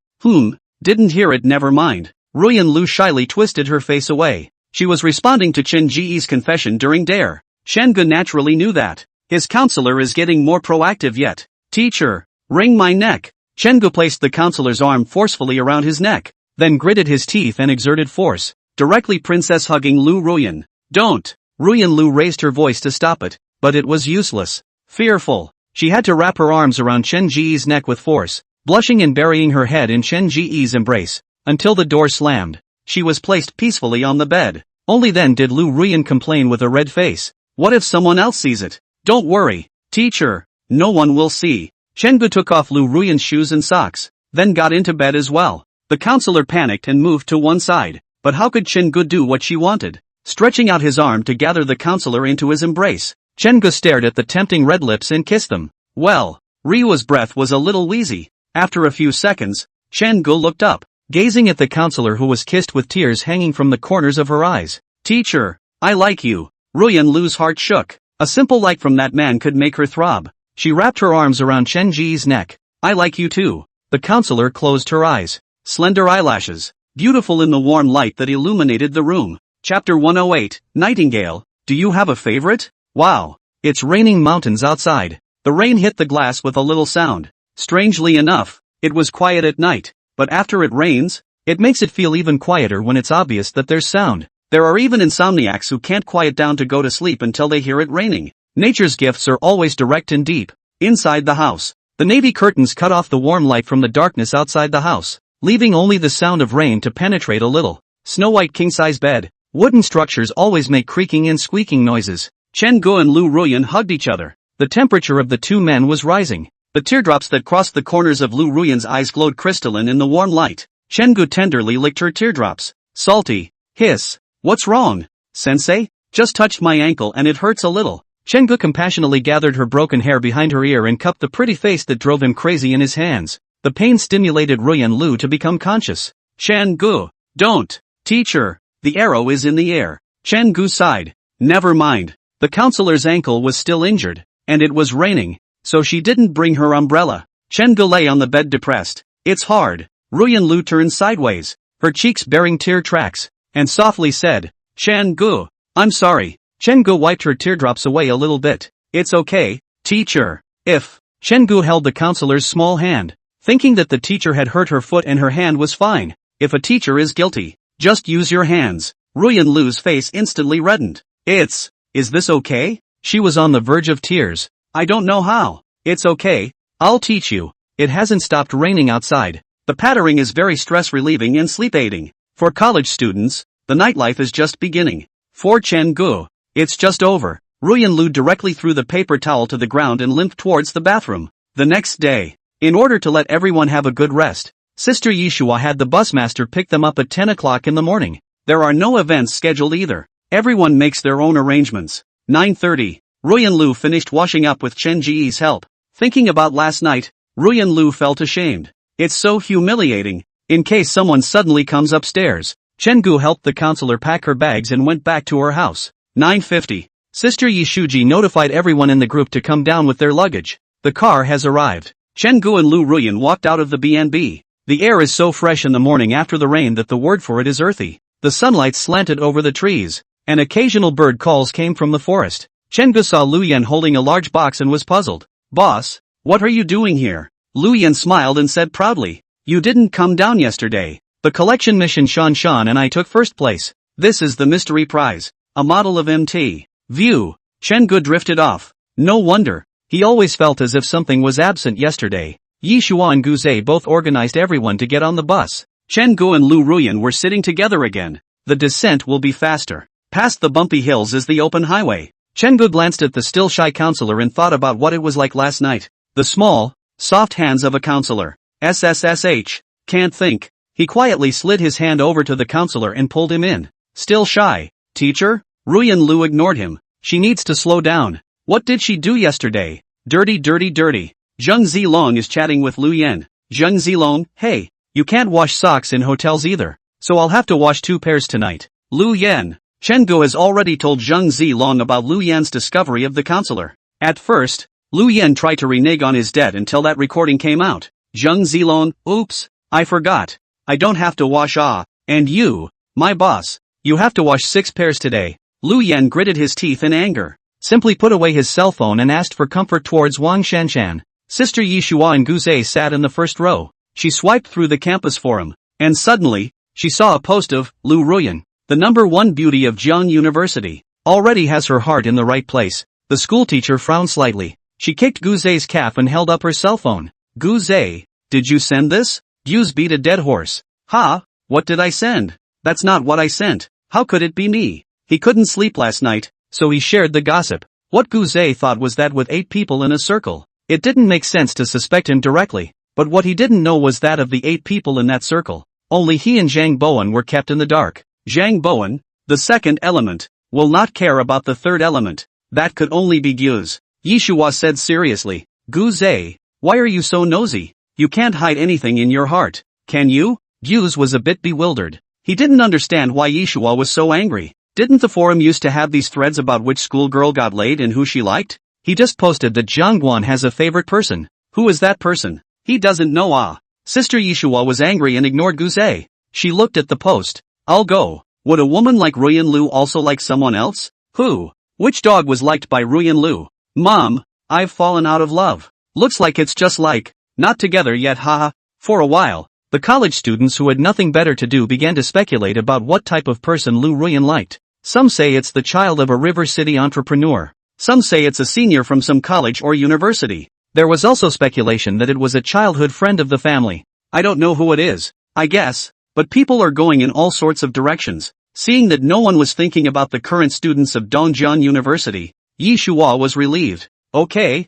Didn't hear it, never mind. Ruyan Lu shyly twisted her face away. She was responding to Chen Ji's confession during dare. Chen Gu naturally knew that. His counselor is getting more proactive yet. Teacher, wring my neck. Chen Gu placed the counselor's arm forcefully around his neck, then gritted his teeth and exerted force, directly princess hugging Lu Ruyan. Don't! Ruyan Lu raised her voice to stop it, but it was useless. Fearful, she had to wrap her arms around Chen Ji's neck with force, blushing and burying her head in Chen Ji's embrace, until the door slammed. She was placed peacefully on the bed. Only then did Lu Ruyan complain with a red face. What if someone else sees it? Don't worry, teacher, no one will see. Chen Gu took off Lu Ruyan's shoes and socks, then got into bed as well. The counselor panicked and moved to one side, but how could Chen Gu do what she wanted? Stretching out his arm to gather the counselor into his embrace, Chen Gu stared at the tempting red lips and kissed them. Well, Ryua's breath was a little wheezy. After a few seconds, Chen Gu looked up, gazing at the counselor who was kissed with tears hanging from the corners of her eyes. Teacher, I like you. Ruyan Lu's heart shook. A simple like from that man could make her throb. She wrapped her arms around Chen Ji's neck. I like you too. The counselor closed her eyes. Slender eyelashes, beautiful in the warm light that illuminated the room. Chapter 108, Nightingale, do you have a favorite? Wow, it's raining mountains outside. The rain hit the glass with a little sound. Strangely enough, it was quiet at night, but after it rains, it makes it feel even quieter when it's obvious that there's sound. There are even insomniacs who can't quiet down to go to sleep until they hear it raining. Nature's gifts are always direct and deep. Inside the house, the navy curtains cut off the warm light from the darkness outside the house, leaving only the sound of rain to penetrate a little. Snow-white king-size bed. Wooden structures always make creaking and squeaking noises. Chen Gu and Lu Ruyan hugged each other. The temperature of the two men was rising. The teardrops that crossed the corners of Lu Ruyan's eyes glowed crystalline in the warm light. Chen Gu tenderly licked her teardrops. Salty. Hiss. What's wrong? Sensei? Just touched my ankle and it hurts a little. Chen Gu compassionately gathered her broken hair behind her ear and cupped the pretty face that drove him crazy in his hands. The pain stimulated Ruyan Lu to become conscious. Chen Gu, don't. Teacher, the arrow is in the air. Chen Gu sighed. Never mind. The counselor's ankle was still injured, and it was raining, so she didn't bring her umbrella. Chen Gu lay on the bed depressed. It's hard. Ruyan Lu turned sideways, her cheeks bearing tear tracks, and softly said, Chen Gu, I'm sorry. Chen Gu wiped her teardrops away a little bit. It's okay, teacher. If. Chen Gu held the counselor's small hand, thinking that the teacher had hurt her foot and her hand was fine. If a teacher is guilty, just use your hands. Ruyan Lu's face instantly reddened. Is this okay? She was on the verge of tears. I don't know how. It's okay. I'll teach you. It hasn't stopped raining outside. The pattering is very stress-relieving and sleep-aiding. For college students, the nightlife is just beginning. For Chen Gu, it's just over. Ruyan Lu directly threw the paper towel to the ground and limped towards the bathroom. The next day, in order to let everyone have a good rest, Sister Yishua had the busmaster pick them up at 10 o'clock in the morning. There are no events scheduled either. Everyone makes their own arrangements. 9:30. Ruyan Lu finished washing up with Chen Ji's help. Thinking about last night, Ruyan Lu felt ashamed. It's so humiliating. In case someone suddenly comes upstairs, Chen Gu helped the counselor pack her bags and went back to her house. 9:50. Sister Yishuji notified everyone in the group to come down with their luggage. The car has arrived. Chen Gu and Lu Ruyan walked out of the B&B. The air is so fresh in the morning after the rain that the word for it is earthy. The sunlight slanted over the trees, and occasional bird calls came from the forest. Chen Gu saw Lu Yan holding a large box and was puzzled. Boss, what are you doing here? Lu Yan smiled and said proudly. You didn't come down yesterday. The collection mission Shan Shan and I took first place. This is the mystery prize, a model of MT. View. Chen Gu drifted off. No wonder. He always felt as if something was absent yesterday. Yi Shua and Gu Zhe both organized everyone to get on the bus. Chen Gu and Lu Ruyan were sitting together again. The descent will be faster. Past the bumpy hills is the open highway. Chenggu glanced at the still shy counselor and thought about what it was like last night. The small, soft hands of a counselor. SSSH. Can't think. He quietly slid his hand over to the counselor and pulled him in. Still shy. Teacher? Ruyan Lu ignored him. She needs to slow down. What did she do yesterday? Dirty. Zheng Zilong is chatting with Lu Yan. Zheng Zilong, hey, you can't wash socks in hotels either, so I'll have to wash 2 pairs tonight. Lu Yan. Chenggu has already told Zheng Zilong about Lu Yan's discovery of the counselor. At first, Lu Yan tried to renege on his debt until that recording came out. Zheng Zilong, oops, I forgot. I don't have to wash and you, my boss, you have to wash 6 pairs today. Lu Yan gritted his teeth in anger, simply put away his cell phone and asked for comfort towards Wang Shanshan. Sister Yishua and Guzei sat in the first row. She swiped through the campus forum, and suddenly, she saw a post of Lu Ruyan, the #1 beauty of Jiang University, already has her heart in the right place. The schoolteacher frowned slightly. She kicked Guzei's calf and held up her cell phone. Guzei, did you send this? Guz beat a dead horse. Ha, what did I send? That's not what I sent. How could it be me? He couldn't sleep last night, so he shared the gossip. What Guzei thought was that with 8 people in a circle, it didn't make sense to suspect him directly, but what he didn't know was that of the 8 people in that circle, only he and Zhang Bowen were kept in the dark. Zhang Bowen, the second element, will not care about the third element. That could only be Guz. Yishua said seriously. Guzei, why are you so nosy? You can't hide anything in your heart, can you? Guz was a bit bewildered. He didn't understand why Yishua was so angry. Didn't the forum used to have these threads about which schoolgirl got laid and who she liked? He just posted that Jiangguan has a favorite person. Who is that person? He doesn't know. Sister Yishua was angry and ignored Guzei. She looked at the post. I'll go. Would a woman like Ruyan Lu also like someone else? Who? Which dog was liked by Ruyan Lu? Mom, I've fallen out of love. Looks like it's just like, not together yet haha. For a while, the college students who had nothing better to do began to speculate about what type of person Lu Ruyan liked. Some say it's the child of a River City entrepreneur. Some say it's a senior from some college or university. There was also speculation that it was a childhood friend of the family. I don't know who it is, I guess, but people are going in all sorts of directions. Seeing that no one was thinking about the current students of Dongjian University, Yishua was relieved. Okay.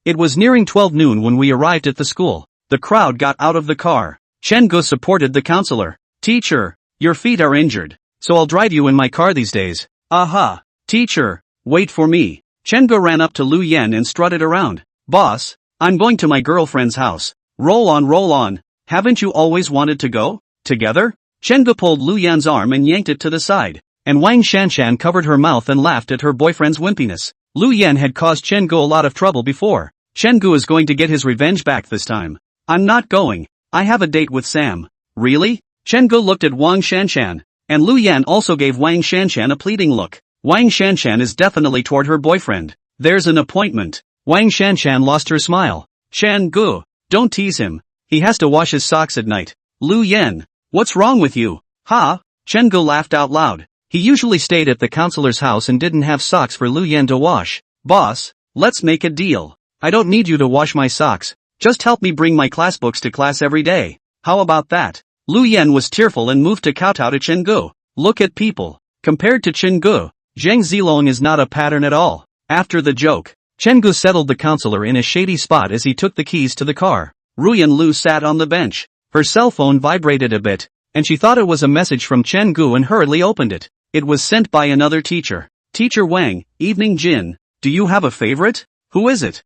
It was nearing 12 noon when we arrived at the school. The crowd got out of the car. Chenggu supported the counselor. Teacher, your feet are injured, so I'll drive you in my car these days. Aha. Teacher, wait for me. Chenggu ran up to Lu Yan and strutted around. Boss, I'm going to my girlfriend's house. Roll on. Haven't you always wanted to go? Together? Chenggu pulled Lu Yan's arm and yanked it to the side, and Wang Shanshan covered her mouth and laughed at her boyfriend's wimpiness. Lu Yan had caused Chenggu a lot of trouble before. Chenggu is going to get his revenge back this time. I'm not going. I have a date with Sam. Really? Chenggu looked at Wang Shanshan, and Lu Yan also gave Wang Shanshan a pleading look. Wang Shanshan is definitely toward her boyfriend. There's an appointment. Wang Shanshan lost her smile. Chenggu, don't tease him. He has to wash his socks at night. Lu Yan, what's wrong with you? Ha? Chenggu laughed out loud. He usually stayed at the counselor's house and didn't have socks for Lu Yan to wash. Boss, let's make a deal. I don't need you to wash my socks. Just help me bring my class books to class every day. How about that? Lu Yan was tearful and moved to kowtow to Chenggu. Look at people. Compared to Chenggu, Zheng Zilong is not a pattern at all. After the joke, Chenggu settled the counselor in a shady spot as he took the keys to the car. Ruyan Lu sat on the bench. Her cell phone vibrated a bit, and she thought it was a message from Chenggu and hurriedly opened it. It was sent by another teacher. Teacher Wang, evening Jin. Do you have a favorite? Who is it?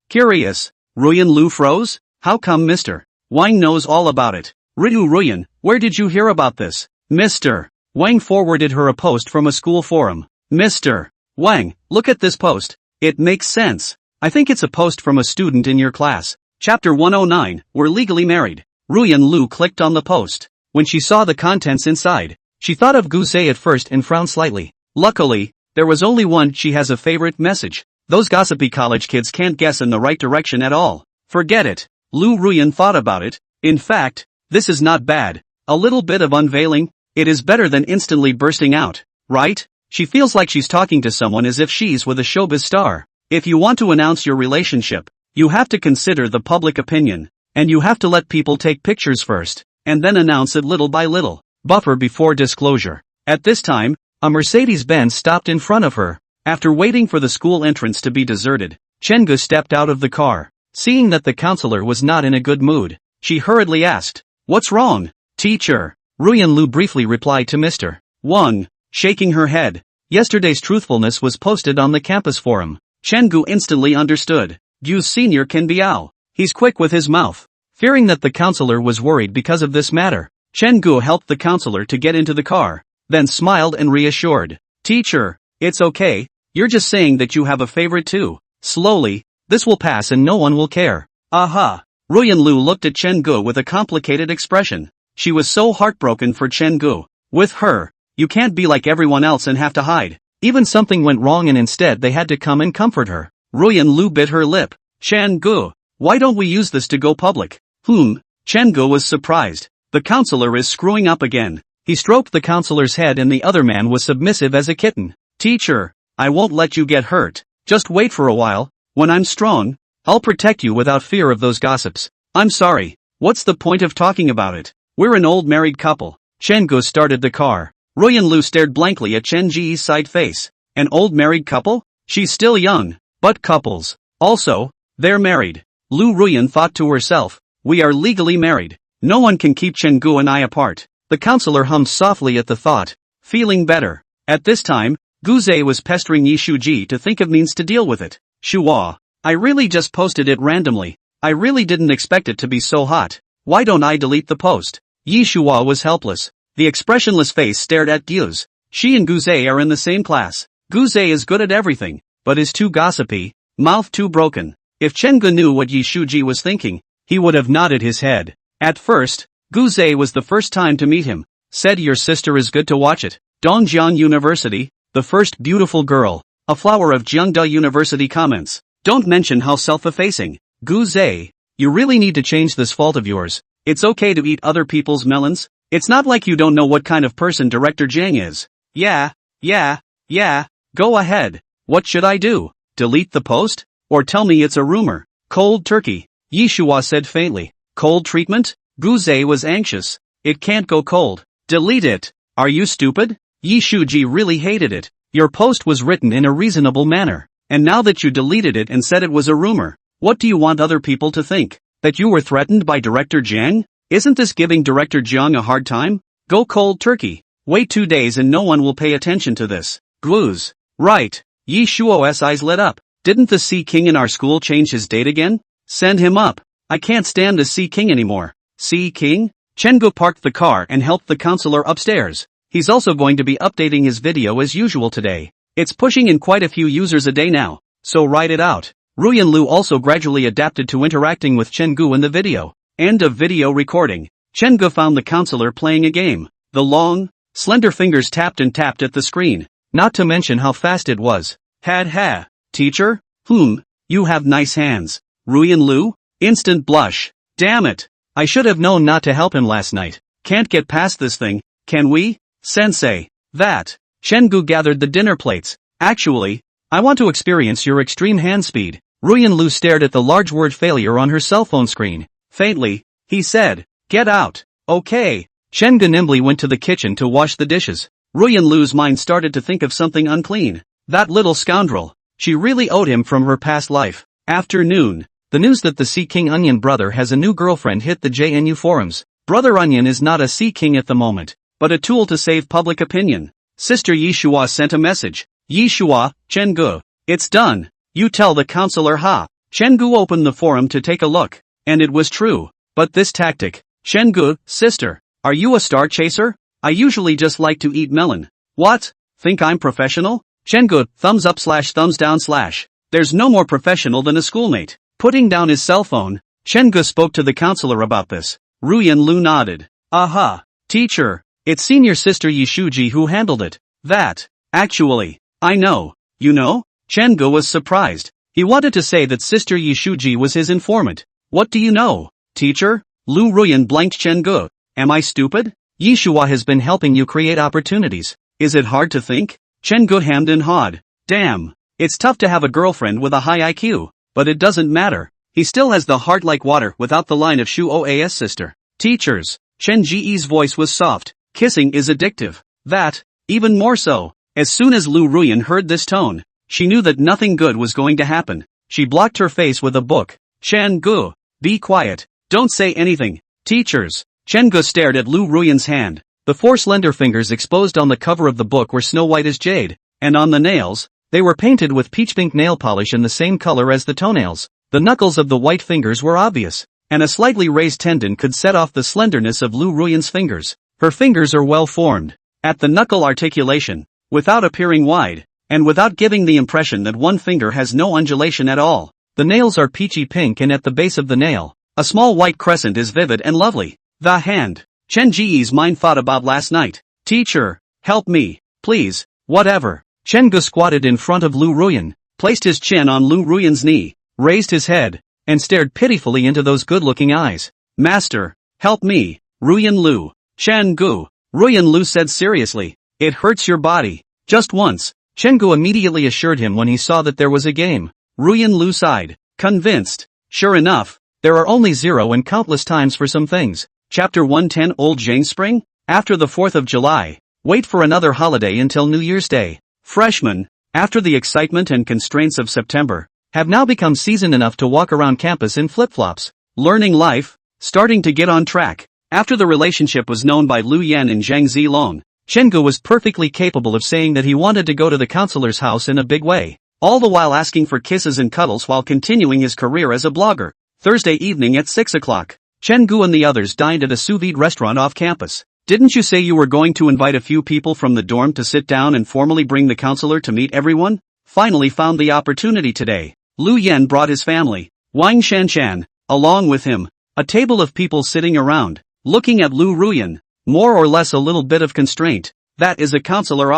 Curious. Ruyan Lu froze? How come Mr. Wang knows all about it? Ritu Ruyan, where did you hear about this? Mr. Wang forwarded her a post from a school forum. Mr. Wang, look at this post. It makes sense. I think it's a post from a student in your class. Chapter 109, We're legally married. Ruyan Lu clicked on the post. When she saw the contents inside, she thought of Guzei at first and frowned slightly. Luckily, there was only one. She has a favorite message. Those gossipy college kids can't guess in the right direction at all. Forget it. Lu Ruyan thought about it. In fact, this is not bad. A little bit of unveiling. It is better than instantly bursting out, right? She feels like she's talking to someone as if she's with a showbiz star. If you want to announce your relationship, you have to consider the public opinion, and you have to let people take pictures first, and then announce it little by little. Buffer before disclosure. At this time, a Mercedes-Benz stopped in front of her. After waiting for the school entrance to be deserted, Chengu stepped out of the car. Seeing that the counselor was not in a good mood, she hurriedly asked, "What's wrong, teacher?" Ruyan Lu briefly replied to Mr. Wang, shaking her head. Yesterday's truthfulness was posted on the campus forum. Chengu instantly understood. Gu's senior can be Ao. He's quick with his mouth. Fearing that the counselor was worried because of this matter, Chengu helped the counselor to get into the car, then smiled and reassured. "Teacher, it's okay, you're just saying that you have a favorite too. Slowly, this will pass and no one will care." Aha! Ruyan Lu looked at Chengu with a complicated expression. She was so heartbroken for Chengu. With her, you can't be like everyone else and have to hide. Even something went wrong and instead they had to come and comfort her. Ruyan Lu bit her lip. "Chengu, why don't we use this to go public?" Chengu was surprised. The counselor is screwing up again. He stroked the counselor's head and the other man was submissive as a kitten. "Teacher, I won't let you get hurt. Just wait for a while. When I'm strong, I'll protect you without fear of those gossips." "I'm sorry, what's the point of talking about it? We're an old married couple." Chengu started the car. Ruyan Lu stared blankly at Chen Ji's side face. An old married couple? She's still young. But couples. Also, they're married. Lu Ruyan thought to herself, "We are legally married. No one can keep Chengu and I apart." The counselor hummed softly at the thought, feeling better. At this time, Guze was pestering Yi Shuji to think of means to deal with it. "Shuwa, I really just posted it randomly. I really didn't expect it to be so hot. Why don't I delete the post?" Yi Shuwa was helpless. The expressionless face stared at Guze. She and Guze are in the same class. Guze is good at everything, but is too gossipy, mouth too broken. If Chengu knew what Yi Shuji was thinking, he would have nodded his head. At first, Guze was the first time to meet him. Said, "Your sister is good to watch it." Dongjiang University, the first beautiful girl, a flower of Jiangda University comments. "Don't mention how self-effacing. Guze, you really need to change this fault of yours. It's okay to eat other people's melons. It's not like you don't know what kind of person Director Jiang is." Yeah, go ahead. What should I do? Delete the post? Or tell me it's a rumor?" "Cold turkey," Yi Shuwa said faintly. "Cold treatment?" Guze was anxious. "It can't go cold. Delete it. Are you stupid?" Yi Shuji really hated it. Your post was written in a reasonable manner. And now that you deleted it and said it was a rumor, what do you want other people to think? That you were threatened by Director Jiang? Isn't this giving Director Jiang a hard time? Go cold turkey. Wait 2 days and no one will pay attention to this. Gluz. Right. Yi Shuo's eyes lit up. Didn't the Sea King in our school change his date again? Send him up. I can't stand the Sea King anymore. Sea King? Chengu parked the car and helped the counselor upstairs. He's also going to be updating his video as usual today. It's pushing in quite a few users a day now, so write it out. Ruyan Lu also gradually adapted to interacting with Chengu in the video. End of video recording. Chengu found the counselor playing a game. The long, slender fingers tapped and tapped at the screen, not to mention how fast it was. Ha. Teacher? You have nice hands. Ruyan Lu? Instant blush. Damn it. I should have known not to help him last night. Can't get past this thing, can we? Sensei. That. Chengu gathered the dinner plates. Actually, I want to experience your extreme hand speed. Ruyan Lu stared at the large word failure on her cell phone screen. Faintly, he said, "Get out." "Okay." Chengu nimbly went to the kitchen to wash the dishes. Ruyan Lu's mind started to think of something unclean. That little scoundrel. She really owed him from her past life. Afternoon. The news that the Sea King Onion brother has a new girlfriend hit the JNU forums. Brother Onion is not a Sea King at the moment, but a tool to save public opinion. Sister Yi Shuwa sent a message. Yi Shuwa, Chengu. It's done. You tell the counselor ha. Chengu opened the forum to take a look. And it was true. But this tactic. Chengu, sister. Are you a star chaser? I usually just like to eat melon. What? Think I'm professional? Chengu, thumbs up / thumbs down / There's no more professional than a schoolmate. Putting down his cell phone, Chengu spoke to the counselor about this. Ruyan Lu nodded. Aha. Teacher. It's senior sister Yi Shuji who handled it. That. Actually. I know. You know? Chengu was surprised. He wanted to say that sister Yi Shuji was his informant. What do you know? Teacher? Lu Ruyan blanked Chengu. Am I stupid? Yi Shuwa has been helping you create opportunities. Is it hard to think? Chengu hemmed and hawed. Damn. It's tough to have a girlfriend with a high IQ. But it doesn't matter. He still has the heart like water without the line of Shu Oa's sister. Teachers. Chen Ji's voice was soft. Kissing is addictive. That. Even more so. As soon as Lu Ruyan heard this tone, she knew that nothing good was going to happen. She blocked her face with a book. Chen Gu, be quiet. Don't say anything. Teachers. Chen Gu stared at Lu Ruyan's hand. The 4 slender fingers exposed on the cover of the book were snow white as jade, and on the nails, they were painted with peach pink nail polish in the same color as the toenails. The knuckles of the white fingers were obvious, and a slightly raised tendon could set off the slenderness of Lu Ruyan's fingers. Her fingers are well formed. At the knuckle articulation, without appearing wide, and without giving the impression that one finger has no undulation at all. The nails are peachy pink, and at the base of the nail, a small white crescent is vivid and lovely. The hand. Chen Ji's mind thought about last night. Teacher, help me, please, whatever. Chen Gu squatted in front of Lu Ruyan, placed his chin on Lu Ruyan's knee, raised his head, and stared pitifully into those good-looking eyes. Master, help me, Ruyan Lu. Chen Gu. Ruyan Lu said seriously. It hurts your body. Just once. Chen Gu immediately assured him when he saw that there was a game. Ruyan Lu sighed, convinced. Sure enough, there are only 0 and countless times for some things. Chapter 110. Old Jane Spring? After the 4th of July, wait for another holiday until New Year's Day. Freshmen, after the excitement and constraints of September, have now become seasoned enough to walk around campus in flip-flops. Learning life, starting to get on track. After the relationship was known by Lu Yan and Zhang Zilong, Chen Gu was perfectly capable of saying that he wanted to go to the counselor's house in a big way, all the while asking for kisses and cuddles while continuing his career as a blogger. Thursday evening at 6 o'clock, Chen Gu and the others dined at a sous vide restaurant off campus. Didn't you say you were going to invite a few people from the dorm to sit down and formally bring the counselor to meet everyone? Finally found the opportunity today. Lu Yan brought his family, Wang Shanshan, along with him. A table of people sitting around, looking at Lu Ruyan, more or less a little bit of constraint. That is a counselor.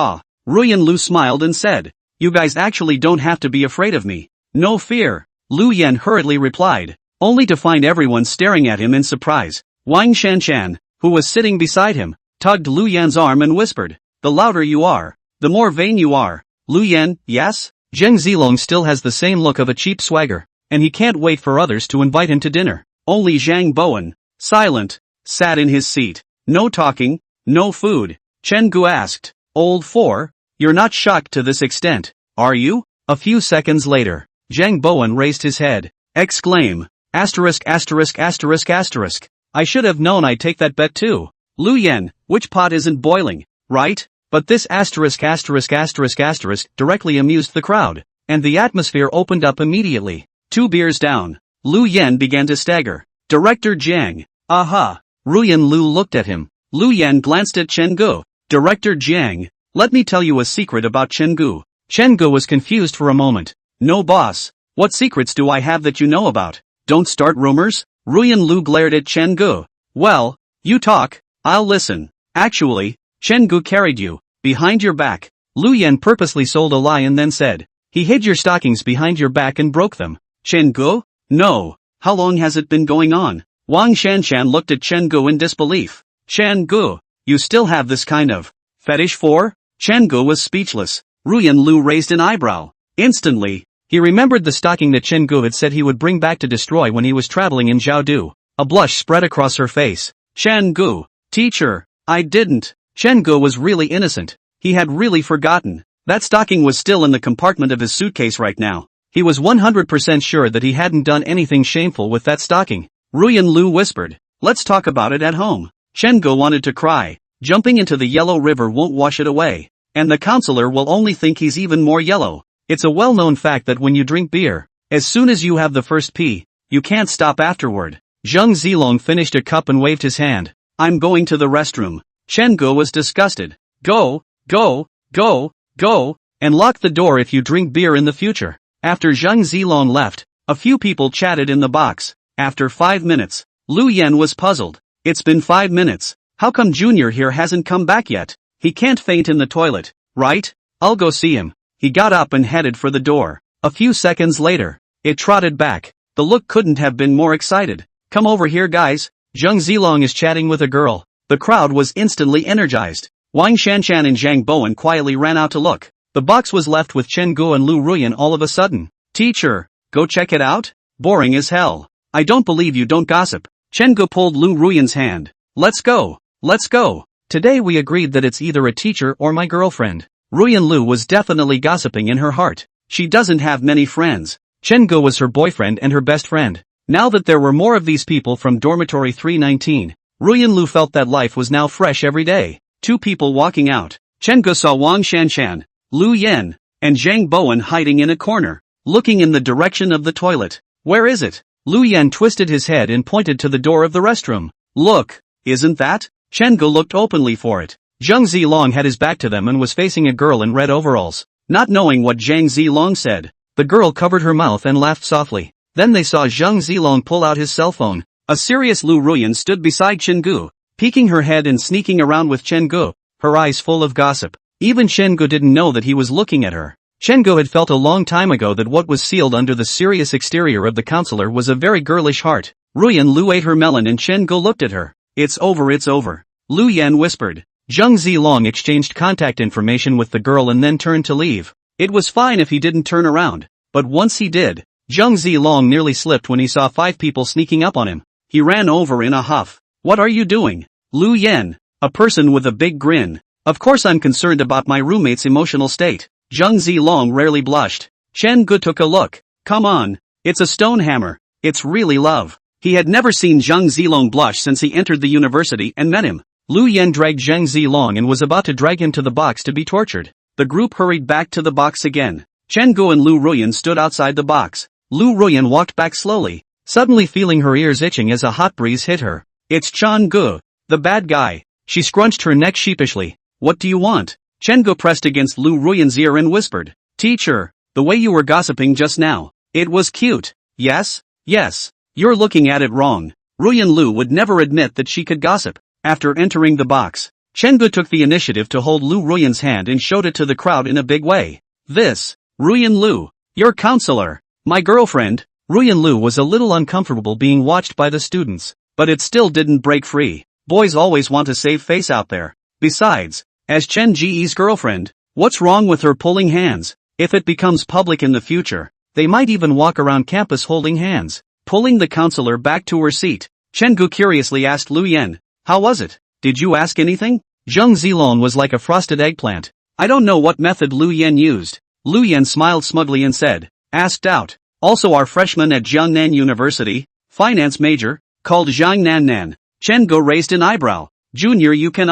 Ruyan Lu smiled and said, you guys actually don't have to be afraid of me. No fear. Lu Yan hurriedly replied, only to find everyone staring at him in surprise. Wang Shanshan, who was sitting beside him, tugged Lu Yan's arm and whispered, the louder you are, the more vain you are. Lu Yan, yes? Zheng Zilong still has the same look of a cheap swagger, and he can't wait for others to invite him to dinner. Only Zhang Bowen, silent, sat in his seat. No talking, no food. Chen Gu asked, Old 4, you're not shocked to this extent, are you? A few seconds later, Zhang Bowen raised his head. Exclaim. Asterisk asterisk asterisk asterisk. I should have known I'd take that bet too. Lu Yan, which pot isn't boiling, right? But this asterisk asterisk asterisk asterisk directly amused the crowd, and the atmosphere opened up immediately. 2 beers down, Lu Yan began to stagger. Director Jiang. Aha. Ruyan Lu looked at him. Lu Yan glanced at Chen Gu. Director Jiang, let me tell you a secret about Chen Gu. Chen Gu was confused for a moment. No boss. What secrets do I have that you know about? Don't start rumors. Ruyan Lu glared at Chen Gu. Well, you talk, I'll listen. Actually, Chen Gu carried you, behind your back. Lu Yan purposely sold a lie and then said, he hid your stockings behind your back and broke them. Chen Gu? No. How long has it been going on? Wang Shanshan looked at Chen Gu in disbelief. Chen Gu, you still have this kind of fetish for? Chen Gu was speechless. Ruyan Lu raised an eyebrow. Instantly, he remembered the stocking that Chen Gu had said he would bring back to destroy when he was traveling in Jiaodu. A blush spread across her face. Chen Gu, teacher, I didn't. Chen Gu was really innocent. He had really forgotten. That stocking was still in the compartment of his suitcase right now. He was 100% sure that he hadn't done anything shameful with that stocking. Ruyan Lu whispered, let's talk about it at home. Chen Gu wanted to cry. Jumping into the yellow river won't wash it away. And the counselor will only think he's even more yellow. It's a well-known fact that when you drink beer, as soon as you have the first pee, you can't stop afterward. Zheng Zilong finished a cup and waved his hand. I'm going to the restroom. Chen Gu was disgusted. Go, go, go, go, and lock the door if you drink beer in the future. After Zheng Zilong left, a few people chatted in the box. After 5 minutes, Lu Yan was puzzled. It's been 5 minutes. How come Junior here hasn't come back yet? He can't faint in the toilet, right? I'll go see him. He got up and headed for the door. A few seconds later, it trotted back. The look couldn't have been more excited. Come over here guys. Zheng Zilong is chatting with a girl. The crowd was instantly energized. Wang Shanshan and Zhang Bowen quietly ran out to look. The box was left with Chen Gu and Lu Ruyan all of a sudden. Teacher, go check it out? Boring as hell. I don't believe you don't gossip. Chen Gu pulled Lu Ruyan's hand. Let's go. Let's go. Today we agreed that it's either a teacher or my girlfriend. Ruyan Lu was definitely gossiping in her heart. She doesn't have many friends. Chen-go was her boyfriend and her best friend. Now that there were more of these people from dormitory 319, Ruyan Lu felt that life was now fresh every day. Two people walking out. Chen-go saw Wang Shanshan, Lu Yen, and Zhang Bowen hiding in a corner, looking in the direction of the toilet. Where is it? Lu Yen twisted his head and pointed to the door of the restroom. Look, isn't that? Chen-go looked openly for it. Zhang Zilong had his back to them and was facing a girl in red overalls. Not knowing what Zhang Zilong said, the girl covered her mouth and laughed softly. Then they saw Zhang Zilong pull out his cell phone. A serious Lu Ruyan stood beside Chen-gu, peeking her head and sneaking around with Chen-gu, her eyes full of gossip. Even Chen-gu didn't know that he was looking at her. Chen-gu had felt a long time ago that what was sealed under the serious exterior of the counselor was a very girlish heart. Ruyan Lu ate her melon and Chen-gu looked at her. It's over, it's over. Lu Yan whispered. Zhang Zilong exchanged contact information with the girl and then turned to leave. It was fine if he didn't turn around, but once he did, Zhang Zilong nearly slipped when he saw 5 people sneaking up on him. He ran over in a huff. What are you doing? Lu Yan, a person with a big grin. Of course I'm concerned about my roommate's emotional state. Zhang Zilong rarely blushed. Chen-gu took a look. Come on, it's a stone hammer. It's really love. He had never seen Zhang Zilong blush since he entered the university and met him. Lu Yan dragged Zhang Zilong and was about to drag him to the box to be tortured. The group hurried back to the box again. Chen-gu and Lu Ruyan stood outside the box. Lu Ruyan walked back slowly, suddenly feeling her ears itching as a hot breeze hit her. It's Chen-gu, the bad guy. She scrunched her neck sheepishly. What do you want? Chen-gu pressed against Lu Ruyan's ear and whispered. Teacher, the way you were gossiping just now, it was cute. Yes? Yes. You're looking at it wrong. Ruyan Lu would never admit that she could gossip. After entering the box, Chen-gu took the initiative to hold Lu Ruyan's hand and showed it to the crowd in a big way. This, Ruyan Lu, your counselor, my girlfriend. Ruyan Lu was a little uncomfortable being watched by the students, but it still didn't break free. Boys always want a safe face out there. Besides, as Chen Ji's girlfriend, what's wrong with her pulling hands? If it becomes public in the future, they might even walk around campus holding hands. Pulling the counselor back to her seat, Chen-gu curiously asked Lu Yan, how was it? Did you ask anything? Zhang Zilong was like a frosted eggplant. I don't know what method Lu Yan used. Lu Yan smiled smugly and said, asked out. Also our freshman at Jiangnan University, finance major, called Zhang Nannan. Chen-gu raised an eyebrow. Junior you can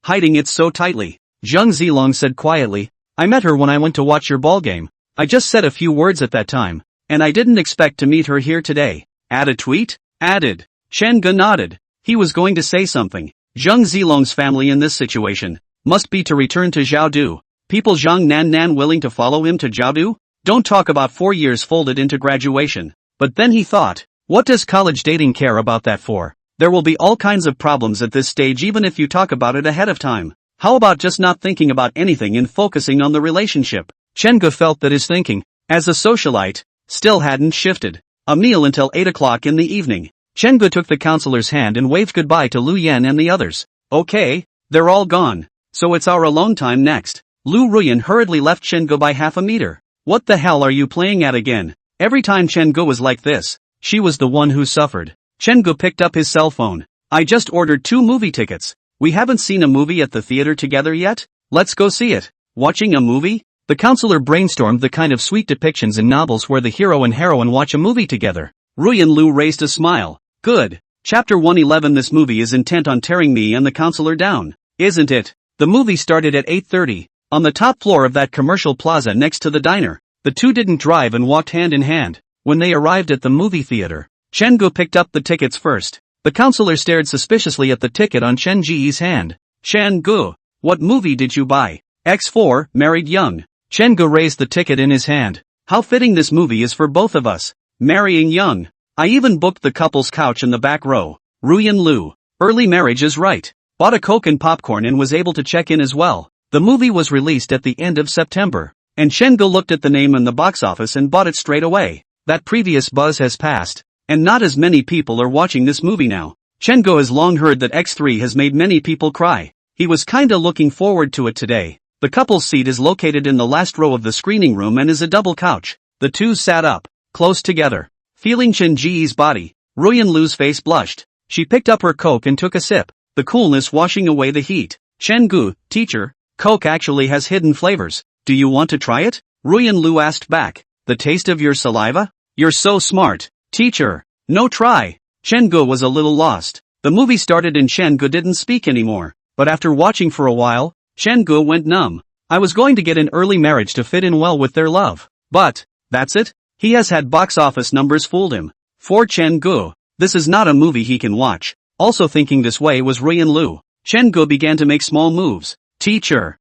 hiding it so tightly. Zhang Zilong said quietly, I met her when I went to watch your ball game. I just said a few words at that time, and I didn't expect to meet her here today. Add a tweet? Added. Chen-gu nodded. He was going to say something. Zhang Zilong's family in this situation must be to return to Jiaodu. People Zhang Nannan willing to follow him to Jiaodu? Don't talk about 4 years folded into graduation. But then he thought, what does college dating care about that for? There will be all kinds of problems at this stage even if you talk about it ahead of time. How about just not thinking about anything and focusing on the relationship? Chen-gu felt that his thinking, as a socialite, still hadn't shifted. A meal until 8 o'clock in the evening. Chen-gu took the counselor's hand and waved goodbye to Lu Yan and the others. Okay, they're all gone. So it's our alone time next. Lu Ruyan hurriedly left Chen-gu by half a meter. What the hell are you playing at again? Every time Chen-gu was like this, she was the one who suffered. Chen-gu picked up his cell phone. I just ordered 2 movie tickets. We haven't seen a movie at the theater together yet? Let's go see it. Watching a movie? The counselor brainstormed the kind of sweet depictions in novels where the hero and heroine watch a movie together. Ruyan Lu raised a smile. Good. Chapter 111. This movie is intent on tearing me and the counselor down, isn't it? The movie started at 8:30, on the top floor of that commercial plaza next to the diner. The two didn't drive and walked hand in hand. When they arrived at the movie theater, Chen-gu picked up the tickets first. The counselor stared suspiciously at the ticket on Chen Ji's hand. Chen-gu, what movie did you buy? X4, Married Young. Chen-gu raised the ticket in his hand. How fitting this movie is for both of us. Marrying young. I even booked the couple's couch in the back row. Ruyan Lu. Early marriage is right. Bought a Coke and popcorn and was able to check in as well. The movie was released at the end of September. And Chen-gu looked at the name in the box office and bought it straight away. That previous buzz has passed. And not as many people are watching this movie now. Chen-gu has long heard that X3 has made many people cry. He was kinda looking forward to it today. The couple's seat is located in the last row of the screening room and is a double couch. The two sat up, close together. Feeling Chen Ji's body, Ruyan Lu's face blushed. She picked up her Coke and took a sip. the coolness washing away the heat. Chen-gu, teacher, Coke actually has hidden flavors. Do you want to try it? Ruyan Lu asked back. The taste of your saliva? You're so smart. Teacher. No try. Chen-gu was a little lost. The movie started and Chen-gu didn't speak anymore. But after watching for a while, Chen-gu went numb. I was going to get an early marriage to fit in well with their love. But, that's it? He has had box office numbers fooled him. For Chen-gu, this is not a movie he can watch. Also thinking this way was Ruyan Lu. Chen-gu began to make small moves. Teacher.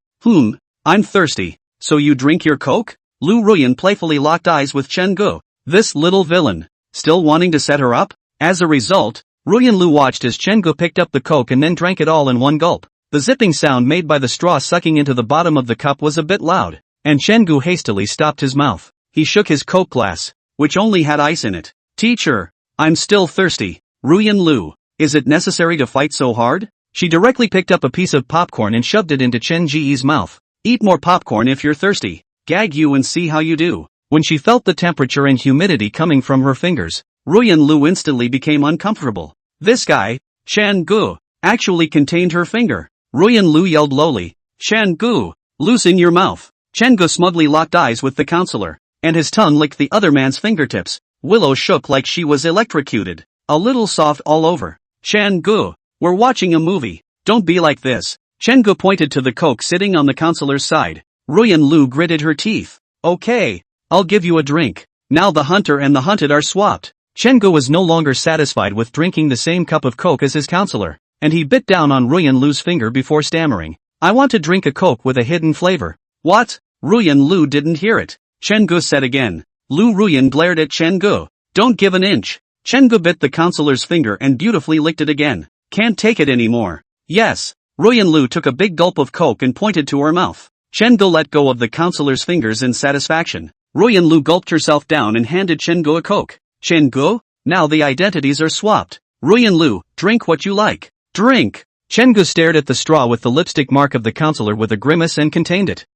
I'm thirsty. So you drink your Coke? Lu Ruyan playfully locked eyes with Chen-gu. This little villain. Still wanting to set her up? As a result, Ruyan Lu watched as Chen-gu picked up the Coke and then drank it all in one gulp. The zipping sound made by the straw sucking into the bottom of the cup was a bit loud, and Chen-gu hastily stopped his mouth. He shook his Coke glass, which only had ice in it. Teacher. I'm still thirsty. Ruyan Lu. Is it necessary to fight so hard? She directly picked up a piece of popcorn and shoved it into Chen Ji's mouth. Eat more popcorn if you're thirsty. Gag you and see how you do. When she felt the temperature and humidity coming from her fingers, Ruyan Lu instantly became uncomfortable. This guy, Chen-gu, actually contained her finger. Ruyan Lu yelled lowly, Chen-gu, loosen your mouth. Chen-gu smugly locked eyes with the counselor, and his tongue licked the other man's fingertips. Willow shook like she was electrocuted, a little soft all over. Chen-gu, we're watching a movie. Don't be like this. Chen-gu pointed to the Coke sitting on the counselor's side. Ruyan Lu gritted her teeth. Okay, I'll give you a drink. Now the hunter and the hunted are swapped. Chen-gu was no longer satisfied with drinking the same cup of Coke as his counselor, and he bit down on Ruyan Lu's finger before stammering. I want to drink a Coke with a hidden flavor. What? Ruyan Lu didn't hear it. Chen-gu said again. Lu Ruyan glared at Chen-gu. Don't give an inch. Chen-gu bit the counselor's finger and beautifully licked it again. Can't take it anymore. Yes. Ruyan Lu took a big gulp of Coke and pointed to her mouth. Chen-gu let go of the counselor's fingers in satisfaction. Ruyan Lu gulped herself down and handed Chen-gu a Coke. Chen-gu? Now the identities are swapped. Ruyan Lu, drink what you like. Drink! Chen-gu stared at the straw with the lipstick mark of the counselor with a grimace and contained it.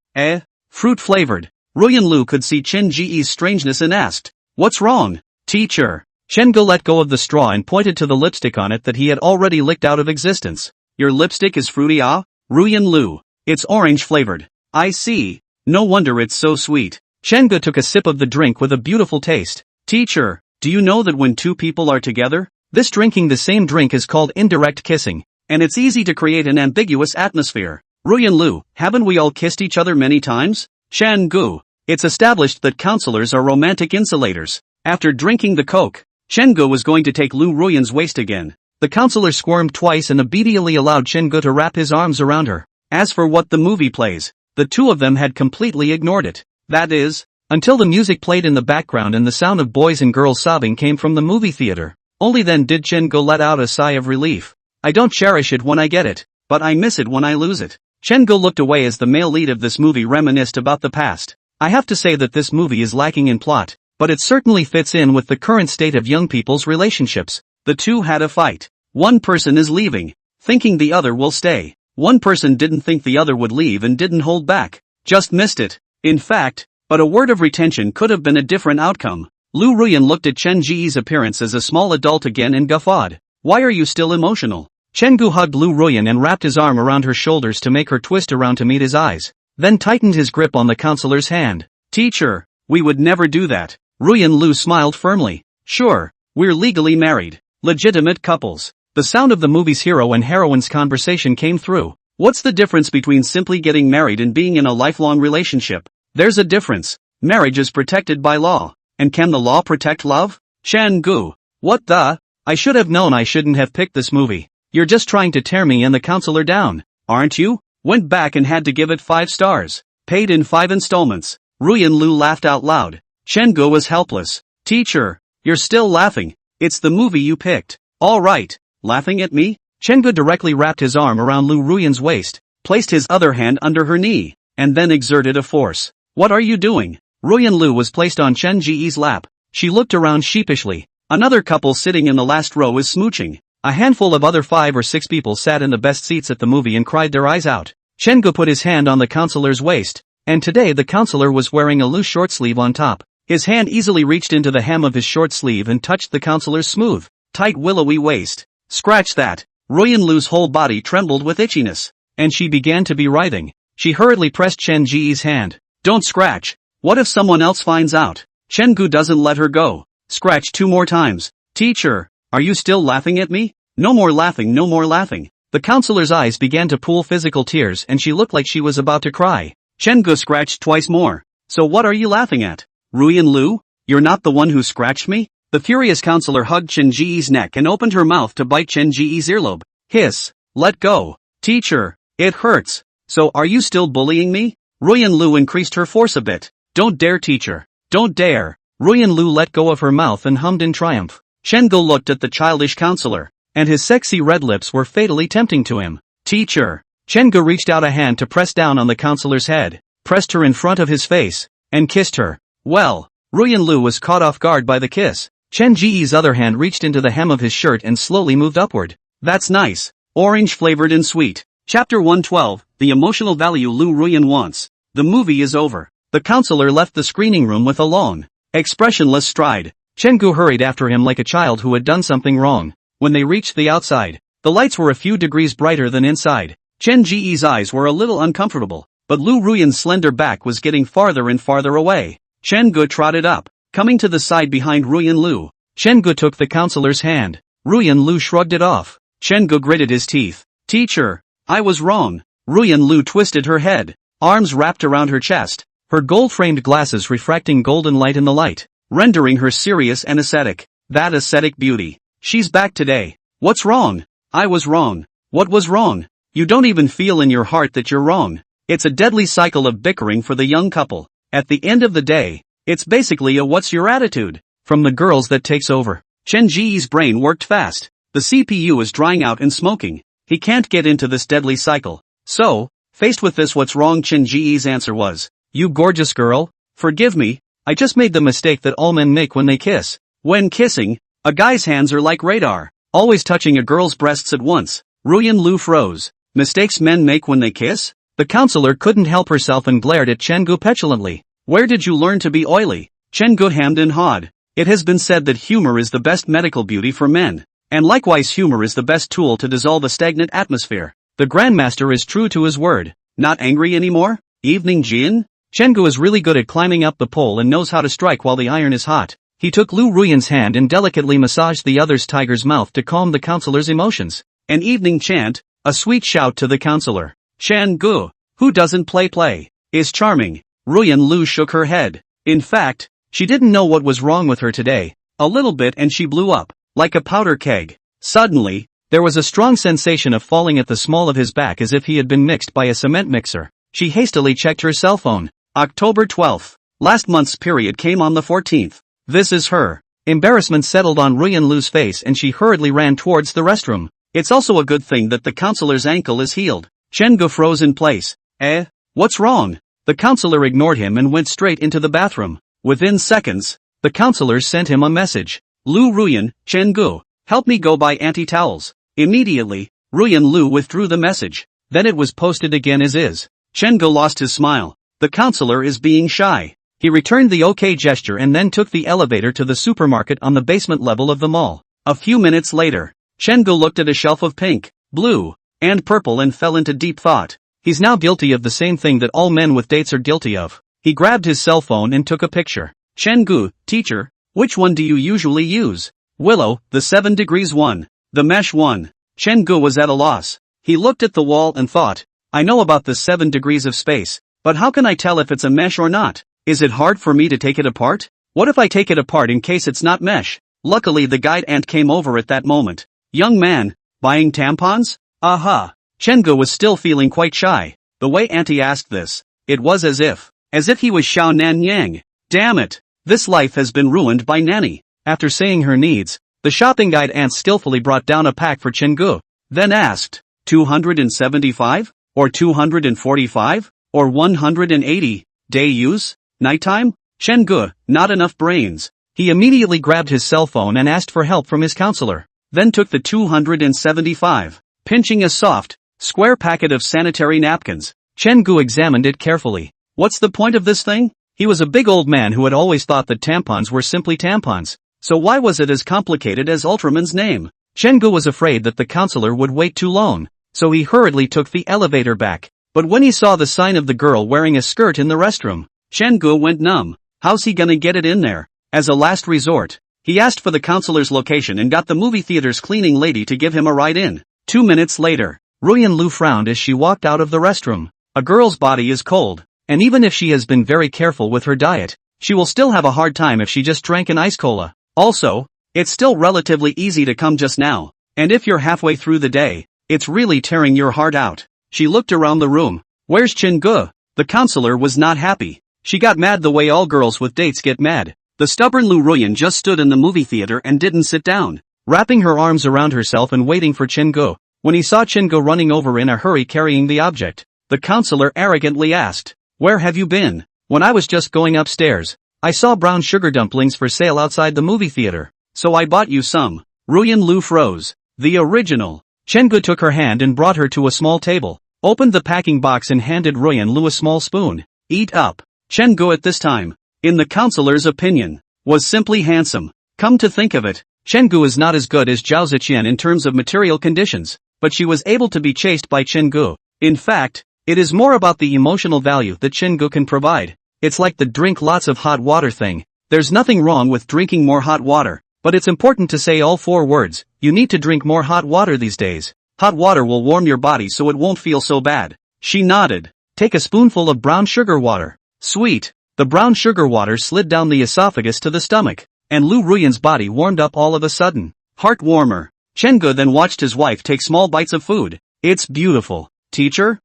Fruit-flavored. Ruyan Lu could see Chen Ji's strangeness and asked, What's wrong? Teacher. Chen-gu let go of the straw and pointed to the lipstick on it that he had already licked out of existence. Your lipstick is fruity, ah? Ruyan Lu. It's orange-flavored. I see. No wonder it's so sweet. Chen-gu took a sip of the drink with a beautiful taste. Teacher, do you know that when two people are together, this drinking the same drink is called indirect kissing, and it's easy to create an ambiguous atmosphere. Ruyan Lu, haven't we all kissed each other many times? Chen-gu, it's established that counselors are romantic insulators. After drinking the Coke, Chen-gu was going to take Lu Ruyan's waist again. The counselor squirmed twice and obediently allowed Chen-gu to wrap his arms around her. As for what the movie plays, the two of them had completely ignored it. That is, until the music played in the background and the sound of boys and girls sobbing came from the movie theater. Only then did Chen-gu let out a sigh of relief. I don't cherish it when I get it, but I miss it when I lose it. Chen-gu looked away as the male lead of this movie reminisced about the past. I have to say that this movie is lacking in plot, but it certainly fits in with the current state of young people's relationships. The two had a fight. One person is leaving, thinking the other will stay. One person didn't think the other would leave and didn't hold back. Just missed it. In fact, but a word of retention could have been a different outcome. Lu Ruyan looked at Chen Ji's appearance as a small adult again and guffawed. Why are you still emotional? Chen-gu hugged Lu Ruyan and wrapped his arm around her shoulders to make her twist around to meet his eyes, then tightened his grip on the counselor's hand. Teacher, we would never do that. Ruyan Lu smiled firmly. Sure, we're legally married. Legitimate couples. The sound of the movie's hero and heroine's conversation came through. What's the difference between simply getting married and being in a lifelong relationship? There's a difference. Marriage is protected by law. And can the law protect love? Chen-gu. What the? I should have known I shouldn't have picked this movie. You're just trying to tear me and the counselor down, aren't you? Went back and had to give it 5 stars. Paid in 5 installments. Ruyan Lu laughed out loud. Chen-gu was helpless. Teacher, you're still laughing. It's the movie you picked. All right. Laughing at me? Chen-gu directly wrapped his arm around Lu Ruyan's waist, placed his other hand under her knee, and then exerted a force. What are you doing? Ruyan Lu was placed on Chen Ji's lap. She looked around sheepishly. Another couple sitting in the last row is smooching. A handful of other 5 or 6 people sat in the best seats at the movie and cried their eyes out. Chen-gu put his hand on the counselor's waist, and today the counselor was wearing a loose short sleeve on top. His hand easily reached into the hem of his short sleeve and touched the counselor's smooth, tight willowy waist. Scratch that. Ruyan Lu's whole body trembled with itchiness, and she began to be writhing. She hurriedly pressed Chen Ji's hand. Don't scratch. What if someone else finds out? Chen Gu doesn't let her go. Scratch 2 more times. Teacher, are you still laughing at me? No more laughing, no more laughing. The counselor's eyes began to pool physical tears and she looked like she was about to cry. Chen Gu scratched twice more. So what are you laughing at? Ruyan Lu? You're not the one who scratched me? The furious counselor hugged Chen Ji's neck and opened her mouth to bite Chen Ji's earlobe. Hiss. Let go. Teacher, it hurts. So are you still bullying me? Ruyan Lu increased her force a bit. Don't dare, teacher. Don't dare. Ruyan Lu let go of her mouth and hummed in triumph. Chen Gu looked at the childish counselor, and his sexy red lips were fatally tempting to him. Teacher. Chen Gu reached out a hand to press down on the counselor's head, pressed her in front of his face, and kissed her. Well, Ruyan Lu was caught off guard by the kiss. Chen Ji's other hand reached into the hem of his shirt and slowly moved upward. That's nice. Orange flavored and sweet. Chapter 112, The Emotional Value Lu Ruyan Wants. The movie is over. The counselor left the screening room with a long, expressionless stride. Chen Gu hurried after him like a child who had done something wrong. When they reached the outside, the lights were a few degrees brighter than inside. Chen Ji's eyes were a little uncomfortable, but Lu Ruyan's slender back was getting farther and farther away. Chen Gu trotted up, coming to the side behind Ruyan Lu. Chen Gu took the counselor's hand. Ruyan Lu shrugged it off. Chen Gu gritted his teeth. Teacher, I was wrong. Ruyan Lu twisted her head, arms wrapped around her chest, her gold-framed glasses refracting golden light in the light, rendering her serious and ascetic. That ascetic beauty. She's back today. What's wrong? I was wrong. What was wrong? You don't even feel in your heart that you're wrong. It's a deadly cycle of bickering for the young couple. At the end of the day, it's basically a what's your attitude from the girls that takes over. Chen Ji's brain worked fast. The CPU is drying out and smoking. He can't get into this deadly cycle. So, faced with this what's wrong, Chen Ji's answer was, you gorgeous girl, forgive me, I just made the mistake that all men make when they kiss. When kissing, a guy's hands are like radar, always touching a girl's breasts at once. Ruyan Lu froze. Mistakes men make when they kiss? The counselor couldn't help herself and glared at Chen Gu petulantly. Where did you learn to be oily? Chen Gu hammed and hawed. It has been said that humor is the best medical beauty for men, and likewise humor is the best tool to dissolve a stagnant atmosphere. The Grandmaster is true to his word. Not angry anymore? Evening Jin? Chen Gu is really good at climbing up the pole and knows how to strike while the iron is hot. He took Lu Ruyan's hand and delicately massaged the other's tiger's mouth to calm the counselor's emotions. An evening chant, a sweet shout to the counselor. Chen Gu, who doesn't play, is charming. Ruyan Lu shook her head. In fact, she didn't know what was wrong with her today. A little bit and she blew up, like a powder keg. Suddenly, there was a strong sensation of falling at the small of his back as if he had been mixed by a cement mixer. She hastily checked her cell phone. October 12th. Last month's period came on the 14th. This is her. Embarrassment settled on Ruyan Lu's face and she hurriedly ran towards the restroom. It's also a good thing that the counselor's ankle is healed. Chen Gu froze in place. What's wrong? The counselor ignored him and went straight into the bathroom. Within seconds, the counselor sent him a message. Lu Ruyan, Chen Gu, help me go buy anti-towels. Immediately, Ruyan Lu withdrew the message. Then it was posted again as is. Chen Gu lost his smile. The counselor is being shy. He returned the OK gesture and then took the elevator to the supermarket on the basement level of the mall. A few minutes later, Chen Gu looked at a shelf of pink, blue, and purple and fell into deep thought. He's now guilty of the same thing that all men with dates are guilty of. He grabbed his cell phone and took a picture. Chen Gu, teacher, which one do you usually use? Willow, the 7 degrees one. The mesh one. Chen Gu was at a loss. He looked at the wall and thought, I know about the 7 degrees of space, but how can I tell if it's a mesh or not? Is it hard for me to take it apart? What if I take it apart in case it's not mesh? Luckily the guide ant came over at that moment. Young man, buying tampons? Aha. Chen Gu was still feeling quite shy. The way Auntie asked this, it was as if he was Xiao Nan Yang. Damn it. This life has been ruined by Nanny. After saying her needs, the shopping guide ant skillfully brought down a pack for Chen Gu. Then asked, 275? Or 245? Or 180? Day use? Nighttime? Chen Gu, not enough brains. He immediately grabbed his cell phone and asked for help from his counselor. Then took the 275. Pinching a soft, square packet of sanitary napkins, Chen Gu examined it carefully. What's the point of this thing? He was a big old man who had always thought that tampons were simply tampons. So why was it as complicated as Ultraman's name? Chen-gu was afraid that the counselor would wait too long, so he hurriedly took the elevator back. But when he saw the sign of the girl wearing a skirt in the restroom, Chen-gu went numb. How's he gonna get it in there? As a last resort, he asked for the counselor's location and got the movie theater's cleaning lady to give him a ride in. 2 minutes later, Ruyan Lu frowned as she walked out of the restroom. A girl's body is cold, and even if she has been very careful with her diet, she will still have a hard time if she just drank an ice cola. Also, it's still relatively easy to come just now, and if you're halfway through the day, it's really tearing your heart out. She looked around the room. Where's Chen-gu? The counselor was not happy. She got mad the way all girls with dates get mad. The stubborn Lu Ruyan just stood in the movie theater and didn't sit down, wrapping her arms around herself and waiting for Chen-gu. When he saw Chen-gu running over in a hurry carrying the object, the counselor arrogantly asked, "Where have you been?" "When I was just going upstairs, I saw brown sugar dumplings for sale outside the movie theater, so I bought you some." Ruyan Lu froze. The original. Chen-gu took her hand and brought her to a small table, opened the packing box and handed Ruyan Lu a small spoon. "Eat up." Chen-gu at this time, in the counselor's opinion, was simply handsome. Come to think of it, Chen-gu is not as good as Zhao Ziqian in terms of material conditions, but she was able to be chased by Chen-gu. In fact, it is more about the emotional value that Chen-gu can provide. It's like the drink lots of hot water thing. There's nothing wrong with drinking more hot water, but it's important to say all 4 words. You need to drink more hot water these days. Hot water will warm your body so it won't feel so bad. She nodded. Take a spoonful of brown sugar water. Sweet. The brown sugar water slid down the esophagus to the stomach, and Lu Ruyan's body warmed up all of a sudden. Heart warmer. Chen-gu then watched his wife take small bites of food. It's beautiful. Teacher?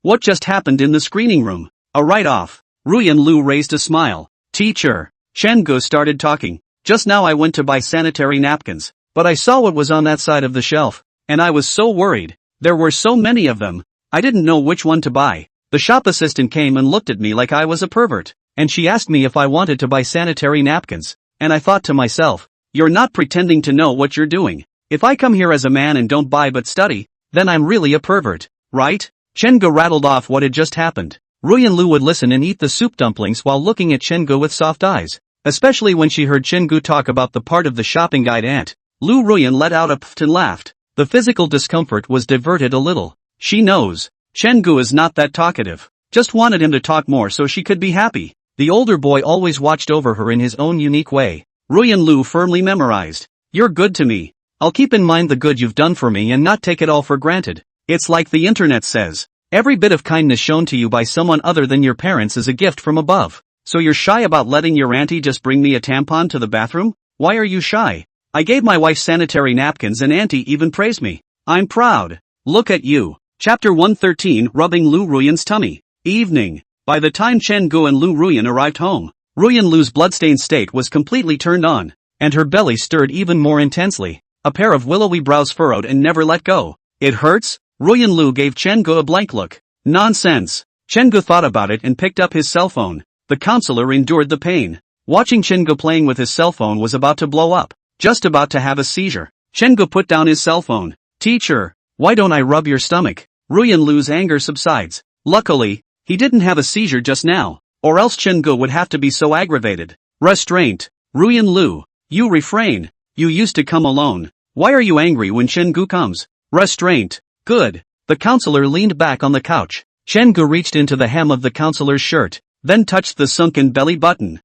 What just happened in the screening room? A write-off. Ruyan Lu raised a smile. Teacher. Chen-gu started talking. Just now I went to buy sanitary napkins, but I saw what was on that side of the shelf, and I was so worried. There were so many of them. I didn't know which one to buy. The shop assistant came and looked at me like I was a pervert, and she asked me if I wanted to buy sanitary napkins, and I thought to myself, you're not pretending to know what you're doing. If I come here as a man and don't buy but study, then I'm really a pervert, right? Chen-gu rattled off what had just happened. Ruyan Lu would listen and eat the soup dumplings while looking at Chen-gu with soft eyes, especially when she heard Chen-gu talk about the part of the shopping guide Aunt. Lu Ruyan let out a pft and laughed. The physical discomfort was diverted a little. She knows. Chen-gu is not that talkative. Just wanted him to talk more so she could be happy. The older boy always watched over her in his own unique way. Ruyan Lu firmly memorized. You're good to me. I'll keep in mind the good you've done for me and not take it all for granted. It's like the internet says. Every bit of kindness shown to you by someone other than your parents is a gift from above. So you're shy about letting your auntie just bring me a tampon to the bathroom? Why are you shy? I gave my wife sanitary napkins and auntie even praised me. I'm proud. Look at you. Chapter 113 Rubbing Lu Ruyan's tummy. Evening. By the time Chen-gu and Lu Ruyan arrived home, Ruyan Lu's bloodstained state was completely turned on, and her belly stirred even more intensely. A pair of willowy brows furrowed and never let go. It hurts? Ruyan Lu gave Chen-gu a blank look. Nonsense. Chen-gu thought about it and picked up his cell phone. The counselor endured the pain. Watching Chen-gu playing with his cell phone was about to blow up, just about to have a seizure. Chen-gu put down his cell phone. Teacher, why don't I rub your stomach? Ruyan Lu's anger subsides. Luckily, he didn't have a seizure just now, or else Chen-gu would have to be so aggravated. Restraint. Ruyan Lu, you refrain. You used to come alone. Why are you angry when Chen-gu comes? Restraint. Good. The counselor leaned back on the couch. Chen-gu reached into the hem of the counselor's shirt, then touched the sunken belly button.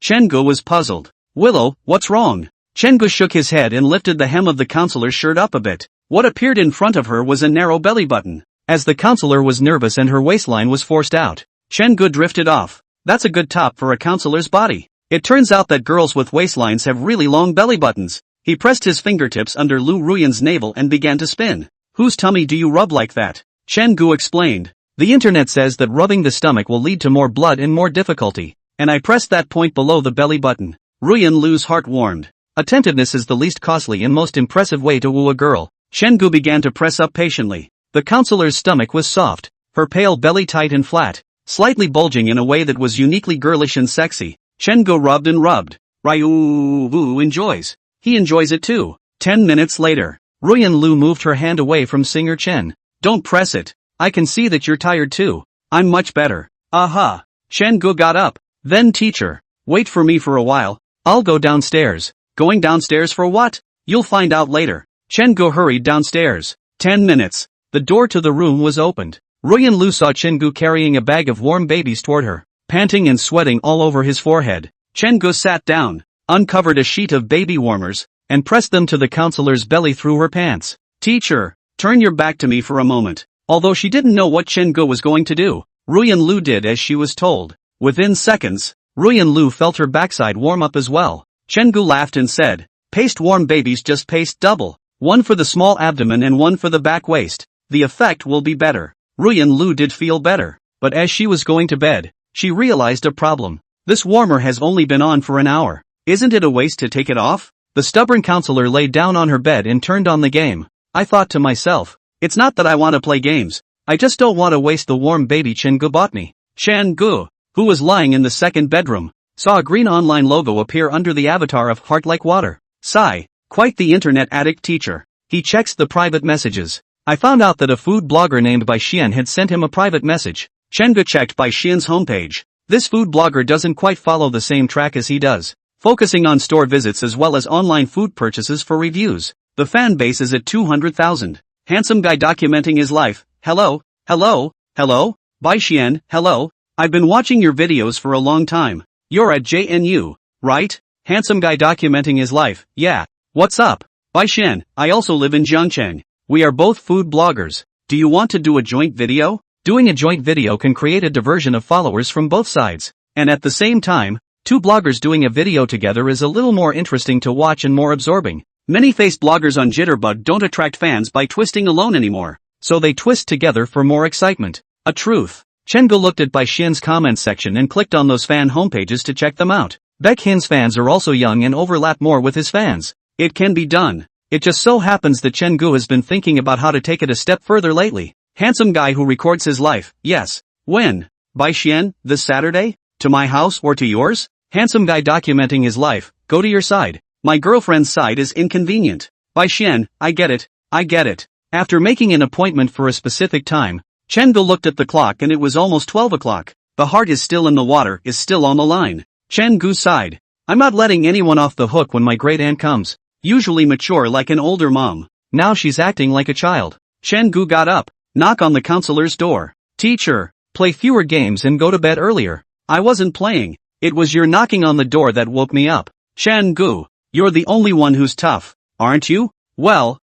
Chen-gu was puzzled. Willow, what's wrong? Chen-gu shook his head and lifted the hem of the counselor's shirt up a bit. What appeared in front of her was a narrow belly button. As the counselor was nervous and her waistline was forced out, Chen-gu drifted off. That's a good top for a counselor's body. It turns out that girls with waistlines have really long belly buttons. He pressed his fingertips under Lu Ruyan's navel and began to spin. Whose tummy do you rub like that? Chen-gu explained. The internet says that rubbing the stomach will lead to more blood and more difficulty, and I pressed that point below the belly button. Ruyan Lu's heart warmed. Attentiveness is the least costly and most impressive way to woo a girl. Chen-gu began to press up patiently. The counselor's stomach was soft, her pale belly tight and flat, slightly bulging in a way that was uniquely girlish and sexy. Chen-gu rubbed and rubbed. Ryu enjoys. He enjoys it too. 10 minutes later, Ruyan Lu moved her hand away from Singer Chen. Don't press it. I can see that you're tired too. I'm much better. Aha. Chen-gu got up. Then teacher, wait for me for a while. I'll go downstairs. Going downstairs for what? You'll find out later. Chen-gu hurried downstairs. 10 minutes. The door to the room was opened. Ruyan Lu saw Chen-gu carrying a bag of warm babies toward her, panting and sweating all over his forehead. Chen-gu sat down, uncovered a sheet of baby warmers, and pressed them to the counselor's belly through her pants. Teacher, turn your back to me for a moment. Although she didn't know what Chen-gu was going to do, Ruyan Lu did as she was told. Within seconds, Ruyan Lu felt her backside warm up as well. Chen-gu laughed and said, paste warm babies, just paste double. One for the small abdomen and one for the back waist. The effect will be better. Ruyan Lu did feel better, but as she was going to bed, she realized a problem. This warmer has only been on for an hour. Isn't it a waste to take it off? The stubborn counselor lay down on her bed and turned on the game. I thought to myself, it's not that I want to play games. I just don't want to waste the warm baby Chen-gu bought me. Chen-gu, who was lying in the second bedroom, saw a green online logo appear under the avatar of Heart Like Water. Sigh, quite the internet addict teacher. He checks the private messages. I found out that a food blogger named Bai Xian had sent him a private message. Chen-gu checked Bai Xian's homepage. This food blogger doesn't quite follow the same track as he does, focusing on store visits as well as online food purchases for reviews. The fan base is at 200,000. Handsome guy documenting his life. Hello, hello, hello, Bai Xian, hello. I've been watching your videos for a long time. You're at JNU, right? Handsome guy documenting his life. Yeah. What's up? Bai Xian, I also live in Jiangcheng. We are both food bloggers. Do you want to do a joint video? Doing a joint video can create a diversion of followers from both sides. And at the same time, two bloggers doing a video together is a little more interesting to watch and more absorbing. Many face bloggers on Jitterbug don't attract fans by twisting alone anymore, so they twist together for more excitement. A truth. Chen-gu looked at Bai Xian's comment section and clicked on those fan homepages to check them out. Baek Hin's fans are also young and overlap more with his fans. It can be done. It just so happens that Chen-gu has been thinking about how to take it a step further lately. Handsome guy who records his life. Yes. When? Bai Xian, this Saturday? To my house or to yours? Handsome guy documenting his life. Go to your side. My girlfriend's side is inconvenient. Bai Xian, I get it. I get it. After making an appointment for a specific time, Chen-gu looked at the clock and it was almost 12 o'clock. The heart is still in the water, is still on the line. Chen-gu sighed. I'm not letting anyone off the hook when my great aunt comes. Usually mature like an older mom. Now she's acting like a child. Chen-gu got up. Knock on the counselor's door. Teacher, play fewer games and go to bed earlier. I wasn't playing. It was your knocking on the door that woke me up. Chen-gu, you're the only one who's tough, aren't you? Well,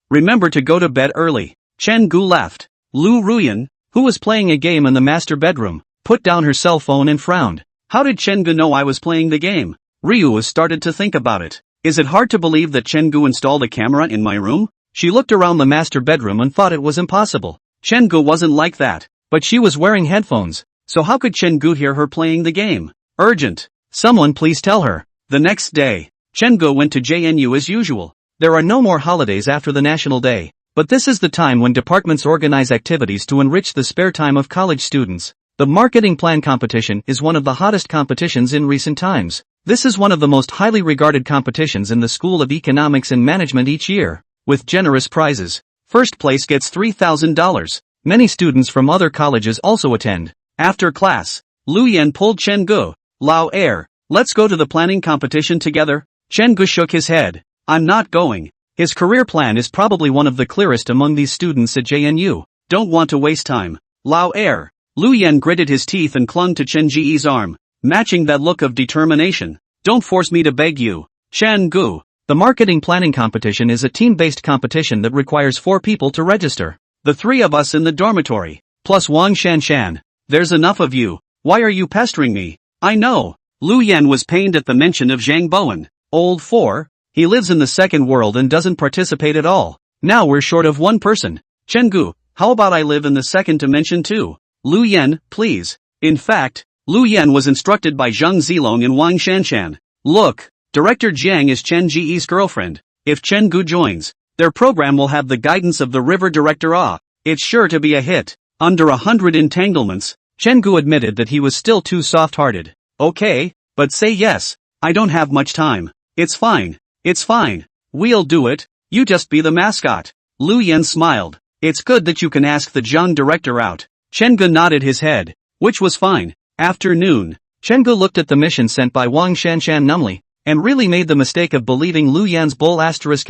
remember to go to bed early. Chen-gu left. Lu Ruyan, who was playing a game in the master bedroom, put down her cell phone and frowned. How did Chen-gu know I was playing the game? Ryu was started to think about it. Is it hard to believe that Chen-gu installed a camera in my room? She looked around the master bedroom and thought it was impossible. Chen-gu wasn't like that, but she was wearing headphones, so how could Chen-gu hear her playing the game? Urgent. Someone please tell her. The next day, Chen-gu went to JNU as usual. There are no more holidays after the National Day, but this is the time when departments organize activities to enrich the spare time of college students. The marketing plan competition is one of the hottest competitions in recent times. This is one of the most highly regarded competitions in the School of Economics and Management each year, with generous prizes. First place gets $3,000. Many students from other colleges also attend. After class, Lu Yan pulled Chen-gu. Lao Air, let's go to the planning competition together. Chen-gu shook his head. I'm not going. His career plan is probably one of the clearest among these students at JNU. Don't want to waste time. Lao Air. Lu Yan gritted his teeth and clung to Chen Ji's arm, matching that look of determination. Don't force me to beg you. Chen-gu. The marketing planning competition is a team-based competition that requires 4 people to register. The 3 of us in the dormitory, plus Wang Shanshan. There's enough of you. Why are you pestering me? I know. Lu Yan was pained at the mention of Zhang Bowen. Old 4. He lives in the second world and doesn't participate at all. Now we're short of 1 person. Chen-gu, how about I live in the second dimension too? Lu Yan, please. In fact, Lu Yan was instructed by Zhang Zilong and Wang Shanshan. Look, Director Jiang is Chen Ji's girlfriend. If Chen-gu joins, their program will have the guidance of the river director Ah. It's sure to be a hit. Under 100 entanglements, Chen-gu admitted that he was still too soft-hearted. Okay, but say yes. I don't have much time. It's fine. It's fine. We'll do it. You just be the mascot. Lu Yan smiled. It's good that you can ask the Zhang director out. Chen-gu nodded his head, which was fine. Afternoon. Chen-gu looked at the mission sent by Wang Shanshan numbly, and really made the mistake of believing Lu Yan's bull asterisk.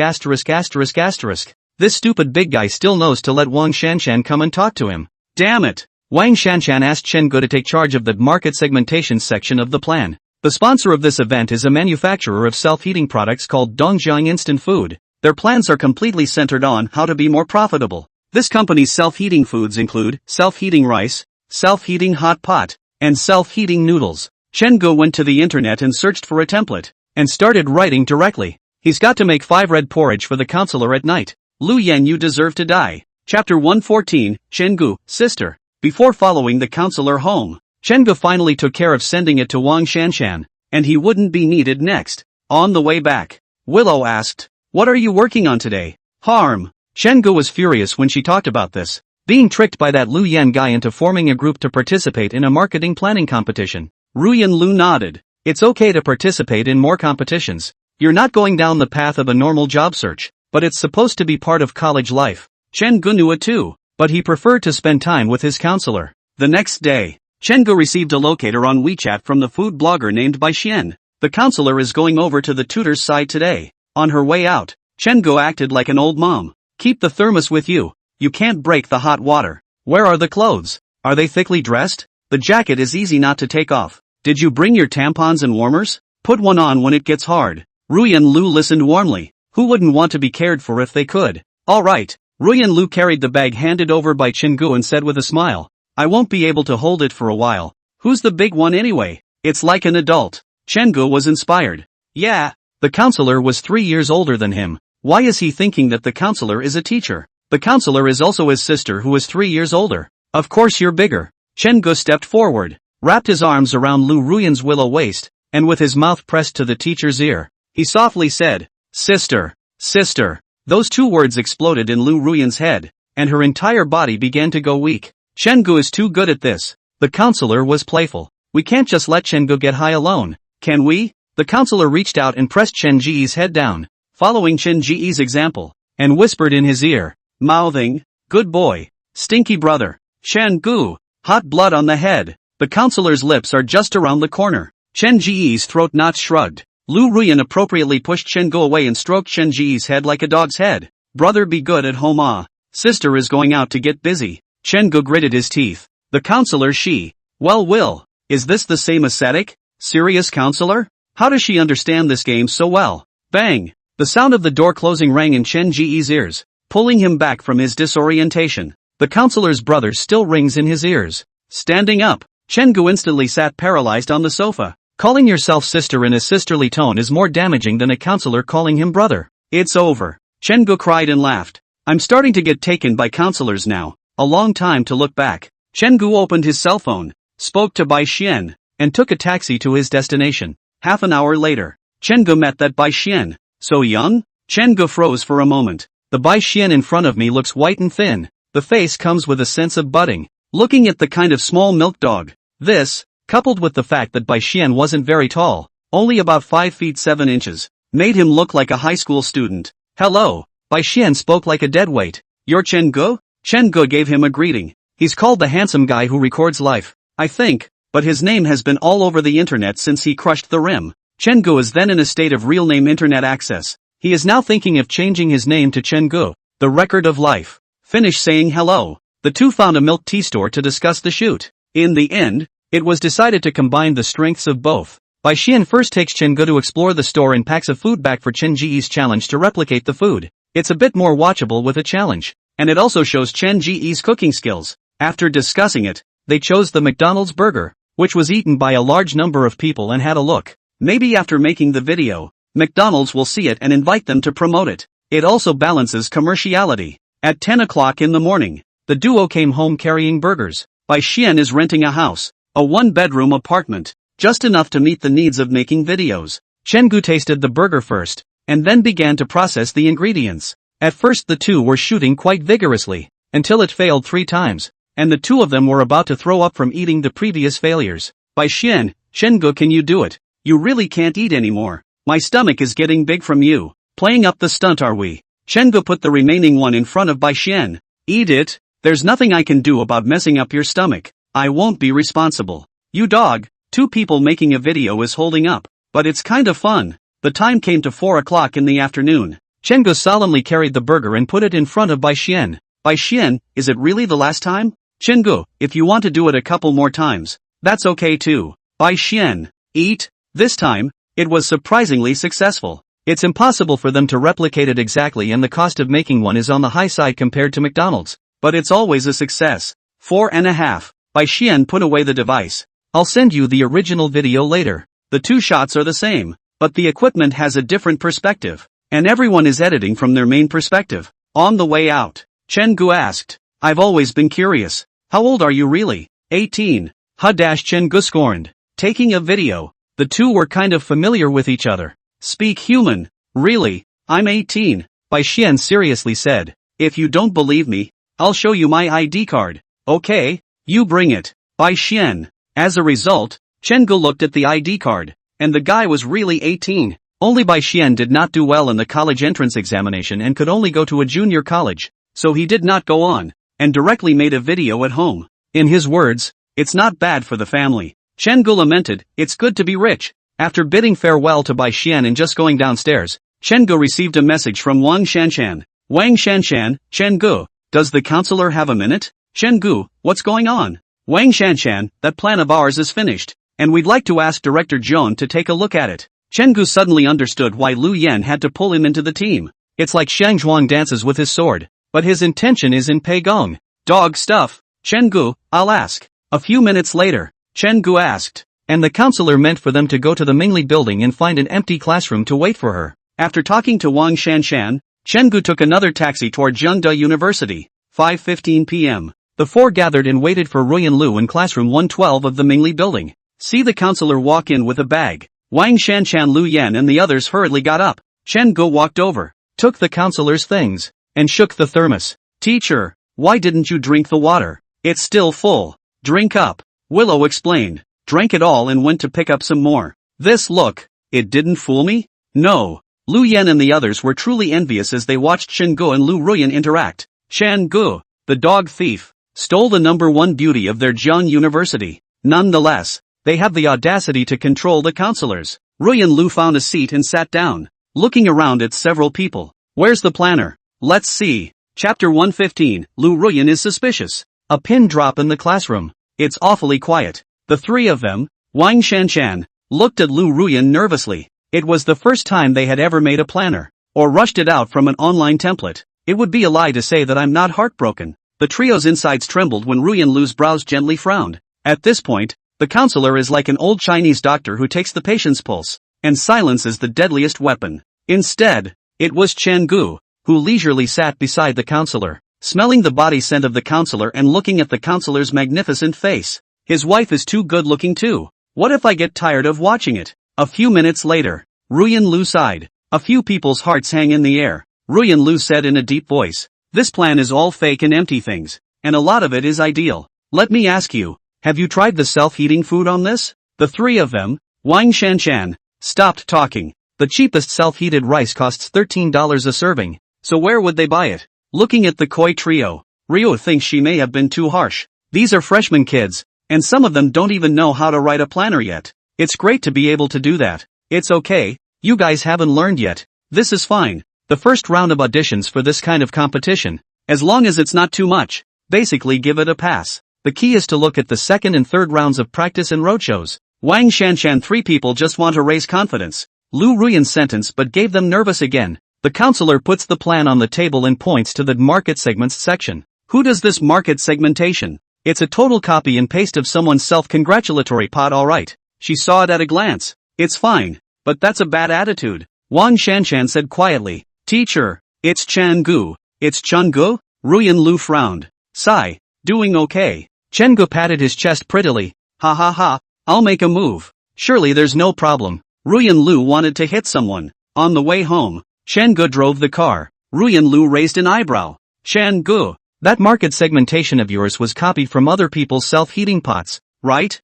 This stupid big guy still knows to let Wang Shanshan come and talk to him. Damn it! Wang Shanshan asked Chen Gu to take charge of the market segmentation section of the plan. The sponsor of this event is a manufacturer of self-heating products called Dongjiang Instant Food. Their plans are completely centered on how to be more profitable. This company's self-heating foods include self-heating rice, self-heating hot pot, and self-heating noodles. Chen Gu went to the internet and searched for a template, and started writing directly. He's got to make 5 red porridge for the counselor at night. Lu Yan, you deserve to die. Chapter 114, Chen Gu, sister. Before following the counselor home, Chen Gu finally took care of sending it to Wang Shanshan, and he wouldn't be needed next. On the way back, Willow asked, "What are you working on today?" Harm. Chen Gu was furious when she talked about this, being tricked by that Lu Yan guy into forming a group to participate in a marketing planning competition. Ruyan Lu nodded. It's okay to participate in more competitions. You're not going down the path of a normal job search, but it's supposed to be part of college life. Chen Gu knew it too, but he preferred to spend time with his counselor. The next day, Chen Gu received a locator on WeChat from the food blogger named Bai Xian. The counselor is going over to the tutor's side today. On her way out, Chen Gu acted like an old mom. Keep the thermos with you. You can't break the hot water. Where are the clothes? Are they thickly dressed? The jacket is easy not to take off. Did you bring your tampons and warmers? Put one on when it gets hard. Ruyan Lu listened warmly. Who wouldn't want to be cared for if they could? Alright. Ruyan Lu carried the bag handed over by Chen Gu and said with a smile, I won't be able to hold it for a while. Who's the big one anyway? It's like an adult. Chen Gu was inspired. Yeah. The counselor was 3 years older than him. Why is he thinking that the counselor is a teacher? The counselor is also his sister who is 3 years older. Of course you're bigger. Chen Gu stepped forward, wrapped his arms around Lu Ruyan's willow waist, and with his mouth pressed to the teacher's ear, he softly said, Sister, sister. Those 2 words exploded in Lu Ruyan's head, and her entire body began to go weak. Chen Gu is too good at this. The counselor was playful. We can't just let Chen Gu get high alone, can we? The counselor reached out and pressed Chen Ji's head down, following Chen Ji's example, and whispered in his ear, mouthing, good boy, stinky brother, Chen Gu, hot blood on the head. The counselor's lips are just around the corner. Chen Ji's throat knot shrugged. Lu Ruyan appropriately pushed Chen Gu away and stroked Chen Ji's head like a dog's head. Brother, be good at home. Sister is going out to get busy. Chen Gu gritted his teeth. The counselor, she. Well, Will, is this the same ascetic, serious counselor? How does she understand this game so well? Bang! The sound of the door closing rang in Chen Ji's ears, pulling him back from his disorientation. The counselor's brother still rings in his ears. Standing up, Chen Gu instantly sat paralyzed on the sofa. Calling yourself sister in a sisterly tone is more damaging than a counselor calling him brother. It's over. Chen Gu cried and laughed. I'm starting to get taken by counselors now. A long time to look back. Chen Gu opened his cell phone, spoke to Bai Xian, and took a taxi to his destination. Half an hour later, Chen Gu met that Bai Xian. So young? Chen Gu froze for a moment. The Bai Xian in front of me looks white and thin. The face comes with a sense of budding. Looking at the kind of small milk dog. This, coupled with the fact that Bai Xian wasn't very tall, only about 5 feet 7 inches, made him look like a high school student. Hello. Bai Xian spoke like a deadweight. You're Chen Gu? Chen Gu gave him a greeting. He's called the handsome guy who records life, I think, but his name has been all over the internet since he crushed the rim. Chen Gu is then in a state of real name internet access. He is now thinking of changing his name to Chen Gu, the record of life. Finished saying hello. The two found a milk tea store to discuss the shoot. In the end, it was decided to combine the strengths of both. Bai Xian first takes Chen Gu to explore the store and packs of food back for Chen Ji's challenge to replicate the food. It's a bit more watchable with a challenge, and it also shows Chen Ji's cooking skills. After discussing it, they chose the McDonald's burger, which was eaten by a large number of people and had a look. Maybe after making the video, McDonald's will see it and invite them to promote it. It also balances commerciality. At 10 o'clock in the morning, the duo came home carrying burgers. Bai Xian is renting a house, a 1-bedroom apartment, just enough to meet the needs of making videos. Chen Gu tasted the burger first, and then began to process the ingredients. At first the two were shooting quite vigorously, until it failed 3 times, and the two of them were about to throw up from eating the previous failures. Bai Xian, Chen Gu, can you do it? You really can't eat anymore. My stomach is getting big from you. Playing up the stunt, are we? Chen Gu put the remaining one in front of Bai Xian. Eat it. There's nothing I can do about messing up your stomach. I won't be responsible. You dog. 2 people making a video is holding up, but it's kind of fun. The time came to 4 o'clock in the afternoon. Chen Gu solemnly carried the burger and put it in front of Bai Xian. Bai Xian, is it really the last time? Chen Gu, if you want to do it a couple more times, that's okay too. Bai Xian, eat. This time, it was surprisingly successful. It's impossible for them to replicate it exactly, and the cost of making one is on the high side compared to McDonald's. But it's always a success. 4.5. Bai Xian put away the device. I'll send you the original video later. The two shots are the same, but the equipment has a different perspective, and everyone is editing from their main perspective. On the way out, Chen Gu asked, I've always been curious. How old are you really? 18. Chen Gu scorned. Taking a video. The two were kind of familiar with each other. Speak human. Really? I'm 18. Bai Xian seriously said. If you don't believe me, I'll show you my ID card. Okay, you bring it. Bai Xian. As a result, Chen Gu looked at the ID card, and the guy was really 18. Only Bai Xian did not do well in the college entrance examination and could only go to a junior college, so he did not go on, and directly made a video at home. In his words, it's not bad for the family. Chen Gu lamented, it's good to be rich. After bidding farewell to Bai Xian and just going downstairs, Chen Gu received a message from Wang Shanshan. Wang Shanshan, Chen Gu, does the counselor have a minute? Chen Gu, what's going on? Wang Shanshan, that plan of ours is finished, and we'd like to ask Director Joan to take a look at it. Chen Gu suddenly understood why Lu Yan had to pull him into the team. It's like Shang Zhuang dances with his sword, but his intention is in Pei Gong. Dog stuff. Chen Gu, I'll ask. A few minutes later, Chen Gu asked, and the counselor meant for them to go to the Mingli building and find an empty classroom to wait for her. After talking to Wang Shanshan, Chen Gu took another taxi toward Zhengde University. 5:15 p.m. The four gathered and waited for Ruyan Lu in classroom 112 of the Mingli building. See the counselor walk in with a bag. Wang Shanshan, Lu Yan and the others hurriedly got up. Chen Gu walked over, took the counselor's things, and shook the thermos. Teacher, why didn't you drink the water? It's still full. Drink up. Willow explained. Drank it all and went to pick up some more. Look, it didn't fool me? No. Lu Yan and the others were truly envious as they watched Chen Gu and Lu Ruyan interact. Chen Gu, the dog thief, stole the #1 beauty of their Jiang University. Nonetheless, they have the audacity to control the counselors. Ruyan Lu found a seat and sat down, looking around at several people. Where's the planner? Let's see. Chapter 115, Lu Ruyan is suspicious. A pin drop in the classroom. It's awfully quiet. The three of them, Wang Shanshan, looked at Lu Ruyan nervously. It was the first time they had ever made a planner, or rushed it out from an online template. It would be a lie to say that I'm not heartbroken. The trio's insides trembled when Ruyan Lu's brows gently frowned. At this point, the counselor is like an old Chinese doctor who takes the patient's pulse, and silence is the deadliest weapon. Instead, it was Chen Gu, who leisurely sat beside the counselor, smelling the body scent of the counselor and looking at the counselor's magnificent face. His wife is too good looking too. What if I get tired of watching it? A few minutes later, Ruyan Lu sighed. A few people's hearts hang in the air. Ruyan Lu said in a deep voice, this plan is all fake and empty things, and a lot of it is ideal. Let me ask you, have you tried the self-heating food on this? The three of them, Wang Shanshan, stopped talking. The cheapest self-heated rice costs $13 a serving, so where would they buy it? Looking at the Koi trio, Ryo thinks she may have been too harsh. These are freshman kids, and some of them don't even know how to write a planner yet. It's great to be able to do that. It's okay, you guys haven't learned yet. This is fine. The first round of auditions for this kind of competition, as long as it's not too much, basically give it a pass. The key is to look at the second and third rounds of practice and roadshows. Wang Shanshan, three people just want to raise confidence. Lu Ruyan sentenced but gave them nervous again. The counselor puts the plan on the table and points to the market segments section. Who does this market segmentation? It's a total copy and paste of someone's self-congratulatory pod, alright. She saw it at a glance. It's fine, but that's a bad attitude. Wang Shanshan said quietly. Teacher, it's Chen Gu. It's Chen Gu? Ruyan Lu frowned. Sigh. Doing okay. Chen Gu patted his chest prettily. Ha ha ha, I'll make a move. Surely there's no problem. Ruyan Lu wanted to hit someone. On the way home, Chen Gu drove the car. Ruyan Lu raised an eyebrow. Chen Gu, that market segmentation of yours was copied from other people's self-heating pots, right?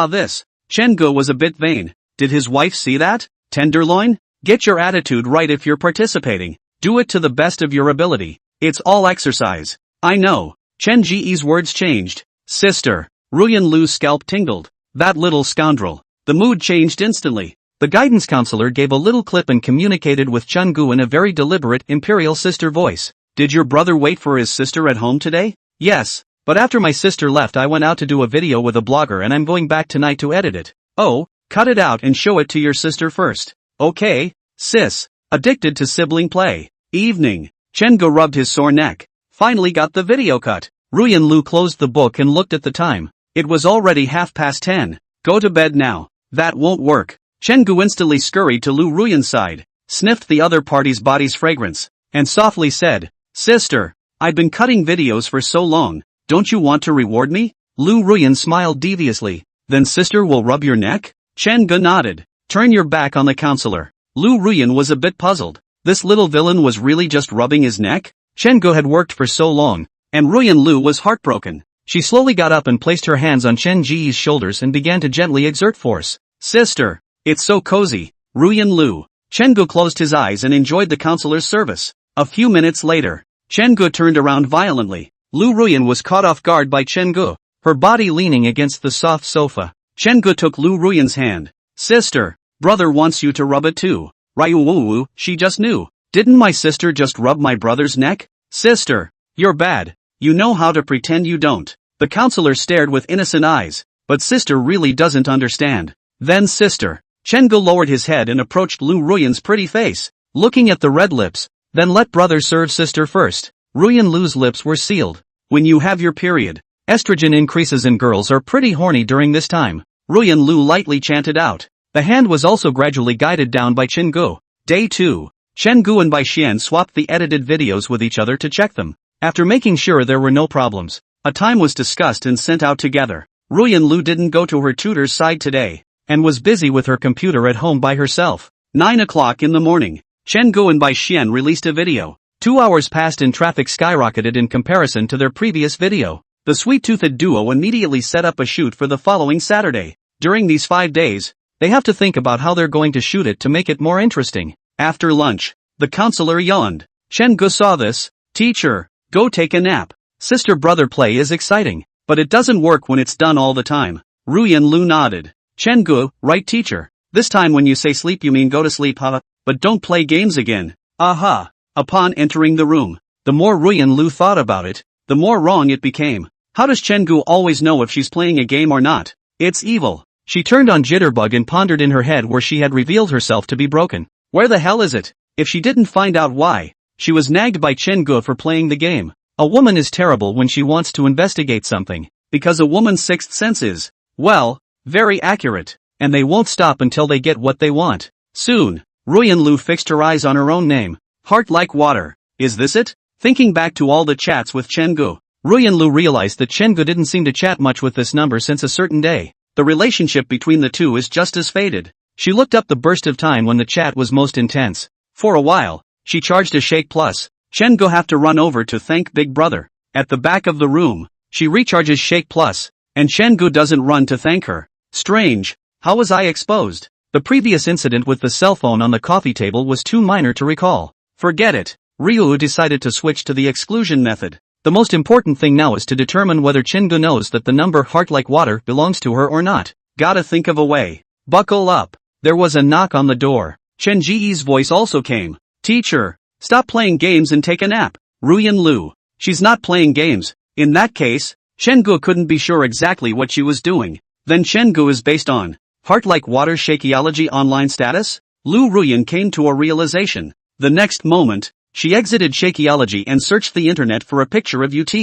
This. Chen Gu was a bit vain. Did his wife see that? Tenderloin? Get your attitude right if you're participating. Do it to the best of your ability. It's all exercise. I know. Chen Ji's words changed. Sister. Ruyan Lu's scalp tingled. That little scoundrel. The mood changed instantly. The guidance counselor gave a little clip and communicated with Chun-gu in a very deliberate, imperial sister voice. Did your brother wait for his sister at home today? Yes, but after my sister left I went out to do a video with a blogger and I'm going back tonight to edit it. Oh, cut it out and show it to your sister first. Okay, sis. Addicted to sibling play. Evening. Chun-gu rubbed his sore neck. Finally got the video cut. Ruyan Lu closed the book and looked at the time. It was already 10:30. Go to bed now. That won't work. Chun-gu instantly scurried to Lu Ruyan's side, sniffed the other party's body's fragrance, and softly said, Sister, I've been cutting videos for so long, don't you want to reward me? Lu Ruyan smiled deviously. Then sister will rub your neck? Chun-gu nodded. Turn your back on the counselor. Lu Ruyan was a bit puzzled. This little villain was really just rubbing his neck? Chun-gu had worked for so long, and Ruyan Lu was heartbroken. She slowly got up and placed her hands on Chen Ji's shoulders and began to gently exert force. Sister, it's so cozy. Ruyan Lu. Chun-gu closed his eyes and enjoyed the counselor's service. A few minutes later, Chun-gu turned around violently. Lu Ruyan was caught off guard by Chun-gu, her body leaning against the soft sofa. Chun-gu took Lu Ruyan's hand. Sister, brother wants you to rub it too. Ryu, she just knew. Didn't my sister just rub my brother's neck? Sister, you're bad. You know how to pretend you don't. The counselor stared with innocent eyes, but sister really doesn't understand. Then sister. Chun-gu lowered his head and approached Lu Ruyan's pretty face, looking at the red lips. Then let brother serve sister first. Ruyan Lu's lips were sealed. When you have your period, estrogen increases and girls are pretty horny during this time. Ruyan Lu lightly chanted out. The hand was also gradually guided down by Chun-gu. Day 2. Chun-gu and Bai Xian swapped the edited videos with each other to check them. After making sure there were no problems, a time was discussed and sent out together. Ruyan Lu didn't go to her tutor's side today, and was busy with her computer at home by herself. 9 o'clock in the morning. Chun-gu and Bai Xian released a video. 2 hours passed and traffic skyrocketed in comparison to their previous video. The sweet-toothed duo immediately set up a shoot for the following Saturday. During these 5 days, they have to think about how they're going to shoot it to make it more interesting. After lunch, the counselor yawned. Chun-gu saw this. Teacher, go take a nap. Sister-brother play is exciting, but it doesn't work when it's done all the time. Ruyan Lu nodded. Chun-gu, right teacher. This time when you say sleep you mean go to sleep huh? But don't play games again. Aha. Upon entering the room, the more Ruyan Lu thought about it, the more wrong it became. How does Chun-gu always know if she's playing a game or not? It's evil. She turned on Jitterbug and pondered in her head where she had revealed herself to be broken. Where the hell is it? If she didn't find out why, she was nagged by Chun-gu for playing the game. A woman is terrible when she wants to investigate something, because a woman's sixth sense is, well, very accurate, and they won't stop until they get what they want. Soon, Ruyan Lu fixed her eyes on her own name. Heart like water. Is this it? Thinking back to all the chats with Chun-gu, Ruyan Lu realized that Chun-gu didn't seem to chat much with this number since a certain day. The relationship between the two is just as faded. She looked up the burst of time when the chat was most intense. For a while, she charged a Shake Plus. Chun-gu have to run over to thank Big Brother. At the back of the room, she recharges Shake Plus, and Chun-gu doesn't run to thank her. Strange. How was I exposed? The previous incident with the cell phone on the coffee table was too minor to recall. Forget it. Ryu decided to switch to the exclusion method. The most important thing now is to determine whether Chun-gu knows that the number heart like water belongs to her or not. Gotta think of a way. Buckle up. There was a knock on the door. Chen Ji's voice also came. Teacher, stop playing games and take a nap. Ruyan Lu. She's not playing games. In that case, Chun-gu couldn't be sure exactly what she was doing. Then Chun-gu is based on heart like water shakeology online status? Lu Ruyan came to a realization. The next moment, she exited Shakeology and searched the internet for a picture of UT.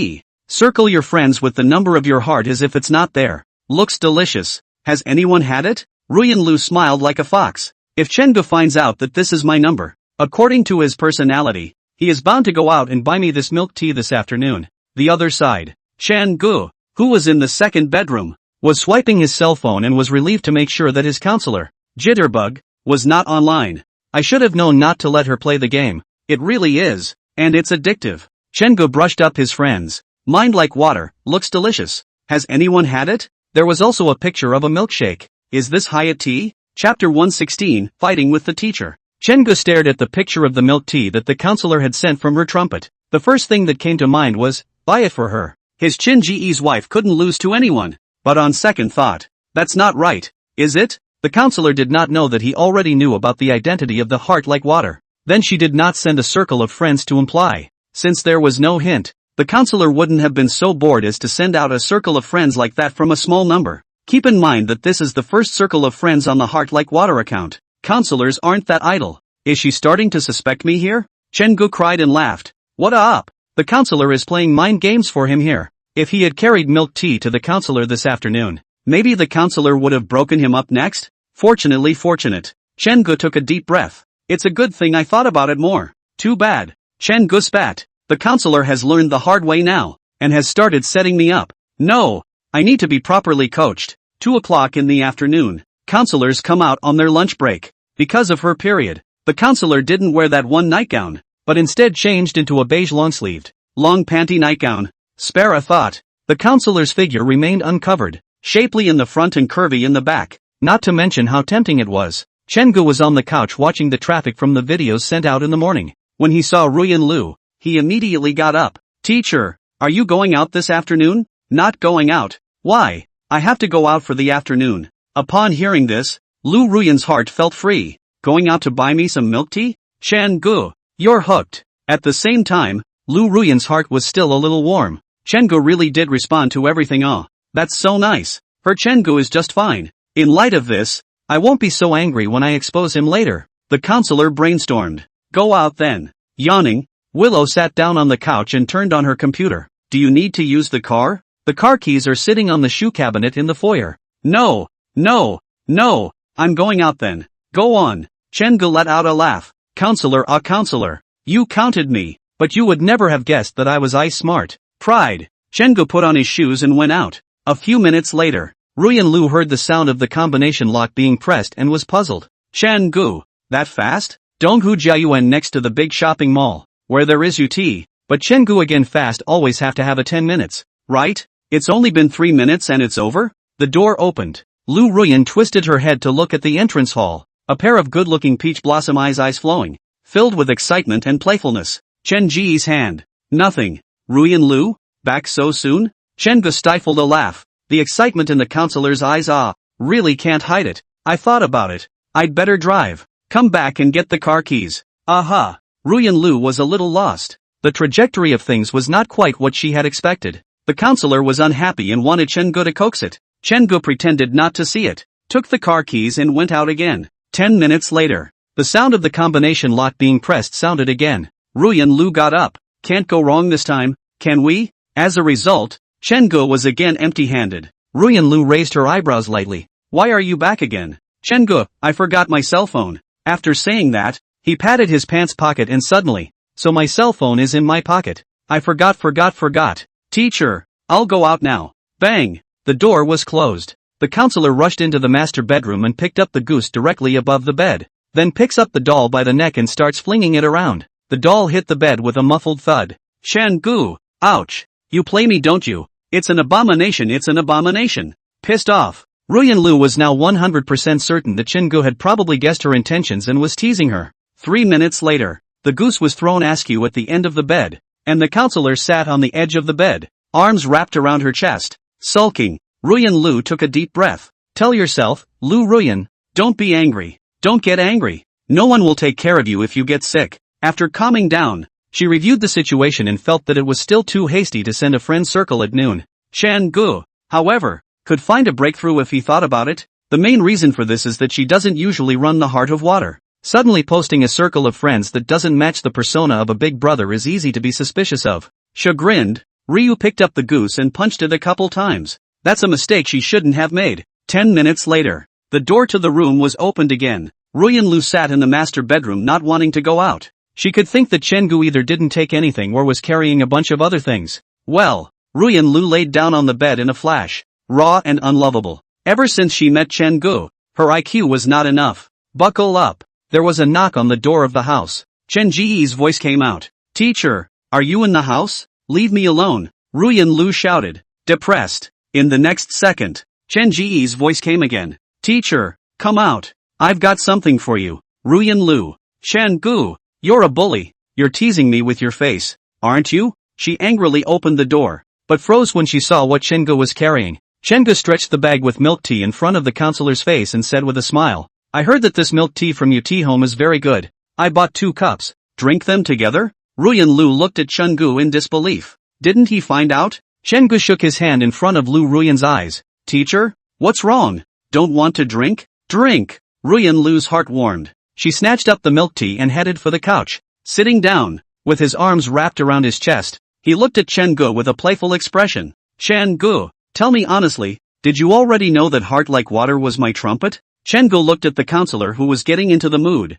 Circle your friends with the number of your heart as if it's not there. Looks delicious. Has anyone had it? Ruyan Lu smiled like a fox. If Chun-gu finds out that this is my number, according to his personality, he is bound to go out and buy me this milk tea this afternoon. The other side. Chun-gu, who was in the second bedroom, was swiping his cell phone and was relieved to make sure that his counselor, Jitterbug, was not online. I should have known not to let her play the game. It really is, and it's addictive. Chun-gu brushed up his friends. Mind like water, looks delicious. Has anyone had it? There was also a picture of a milkshake. Is this Hyatt tea? Chapter 116, Fighting with the Teacher. Chun-gu stared at the picture of the milk tea that the counselor had sent from her trumpet. The first thing that came to mind was, buy it for her. His Chin Ji's wife couldn't lose to anyone. But on second thought, that's not right, is it? The counselor did not know that he already knew about the identity of the heart like water. Then she did not send a circle of friends to imply. Since there was no hint, the counselor wouldn't have been so bored as to send out a circle of friends like that from a small number. Keep in mind that this is the first circle of friends on the heart like water account. Counselors aren't that idle. Is she starting to suspect me here? Chen-gu cried and laughed. What up? The counselor is playing mind games for him here. If he had carried milk tea to the counselor this afternoon, maybe the counselor would have broken him up next? Fortunate. Chen-gu took a deep breath. It's a good thing I thought about it more. Too bad. Chen-gu spat. The counselor has learned the hard way now, and has started setting me up. No, I need to be properly coached. 2 o'clock in the afternoon. Counselors come out on their lunch break. Because of her period, the counselor didn't wear that one nightgown, but instead changed into a beige long-sleeved, long panty nightgown. Spare a thought. The counselor's figure remained uncovered, shapely in the front and curvy in the back, not to mention how tempting it was. Chen-gu was on the couch watching the traffic from the videos sent out in the morning. When he saw Ruyan Lu, he immediately got up. Teacher, are you going out this afternoon? Not going out. Why? I have to go out for the afternoon. Upon hearing this, Lu Ruyan's heart felt free. Going out to buy me some milk tea? Chen-gu, you're hooked. At the same time, Lu Ruyan's heart was still a little warm. Chen-gu really did respond to everything. Oh, that's so nice. Her Chen-gu is just fine. In light of this, I won't be so angry when I expose him later. The counselor brainstormed. Go out then. Yawning, Willow sat down on the couch and turned on her computer. Do you need to use the car? The car keys are sitting on the shoe cabinet in the foyer. No, I'm going out then. Go on. Chen-gu let out a laugh. Counselor, you counted me, but you would never have guessed that I was ice smart. Pride. Chen-gu put on his shoes and went out. A few minutes later, Ruyan Lu heard the sound of the combination lock being pressed and was puzzled. Chen-gu, that fast? Donghu Jiayuan next to the big shopping mall, where there is UT, but Chen-gu again fast always have to have a 10 minutes, right? It's only been 3 minutes and it's over? The door opened. Lu Ruyan twisted her head to look at the entrance hall, a pair of good-looking peach blossom eyes flowing, filled with excitement and playfulness. Chen Ji's hand. Nothing. Ruyan Lu? Back so soon? Chen-gu stifled a laugh. The excitement in the counselor's eyes. Really can't hide it. I thought about it. I'd better drive. Come back and get the car keys. Aha. Ruyan Lu was a little lost. The trajectory of things was not quite what she had expected. The counselor was unhappy and wanted Chen-gu to coax it. Chen-gu pretended not to see it, took the car keys and went out again. 10 minutes later, the sound of the combination lock being pressed sounded again. Ruyan Lu got up. Can't go wrong this time, can we? As a result, Chen-gu was again empty-handed. Ruyan Lu raised her eyebrows lightly. Why are you back again? Chen-gu, I forgot my cell phone. After saying that, he patted his pants pocket and suddenly, so my cell phone is in my pocket. I forgot. Teacher, I'll go out now. Bang! The door was closed. The counselor rushed into the master bedroom and picked up the goose directly above the bed. Then picks up the doll by the neck and starts flinging it around. The doll hit the bed with a muffled thud. Chen-gu, ouch! You play me, don't you? It's an abomination. Pissed off, Ruyan Lu was now 100% certain that Chen-gu had probably guessed her intentions and was teasing her. 3 minutes later, the goose was thrown askew at the end of the bed, and the counselor sat on the edge of the bed, arms wrapped around her chest. Sulking, Ruyan Lu took a deep breath. Tell yourself, Lu Ruyan, don't be angry. Don't get angry. No one will take care of you if you get sick. After calming down, she reviewed the situation and felt that it was still too hasty to send a friend circle at noon. Chen-gu, however, could find a breakthrough if he thought about it. The main reason for this is that she doesn't usually run the heart of water. Suddenly posting a circle of friends that doesn't match the persona of a big brother is easy to be suspicious of. Chagrined, Ryu picked up the goose and punched it a couple times. That's a mistake she shouldn't have made. 10 minutes later, the door to the room was opened again. Ruyan Lu sat in the master bedroom not wanting to go out. She could think that Chen-gu either didn't take anything or was carrying a bunch of other things. Well, Ruyan Lu laid down on the bed in a flash. Raw and unlovable. Ever since she met Chen-gu, her IQ was not enough. Buckle up. There was a knock on the door of the house. Chen Ji's voice came out. Teacher, are you in the house? Leave me alone, Ruyan Lu shouted, depressed. In the next second, Chen Ji's voice came again. Teacher, come out. I've got something for you. Ruyan Lu. Chen-gu, you're a bully. You're teasing me with your face, aren't you? She angrily opened the door, but froze when she saw what Chen-gu was carrying. Chengu stretched the bag with milk tea in front of the counselor's face and said with a smile, I heard that this milk tea from UT home is very good. I bought 2 cups. Drink them together? Ruyan Lu looked at Chengu in disbelief. Didn't he find out? Chengu shook his hand in front of Lu Ruyan's eyes. Teacher? What's wrong? Don't want to drink? Drink! Ruyan Lu's heart warmed. She snatched up the milk tea and headed for the couch. Sitting down, with his arms wrapped around his chest, he looked at Chengu with a playful expression. Chengu, tell me honestly, did you already know that heart like water was my trumpet? Chengu looked at the counselor who was getting into the mood.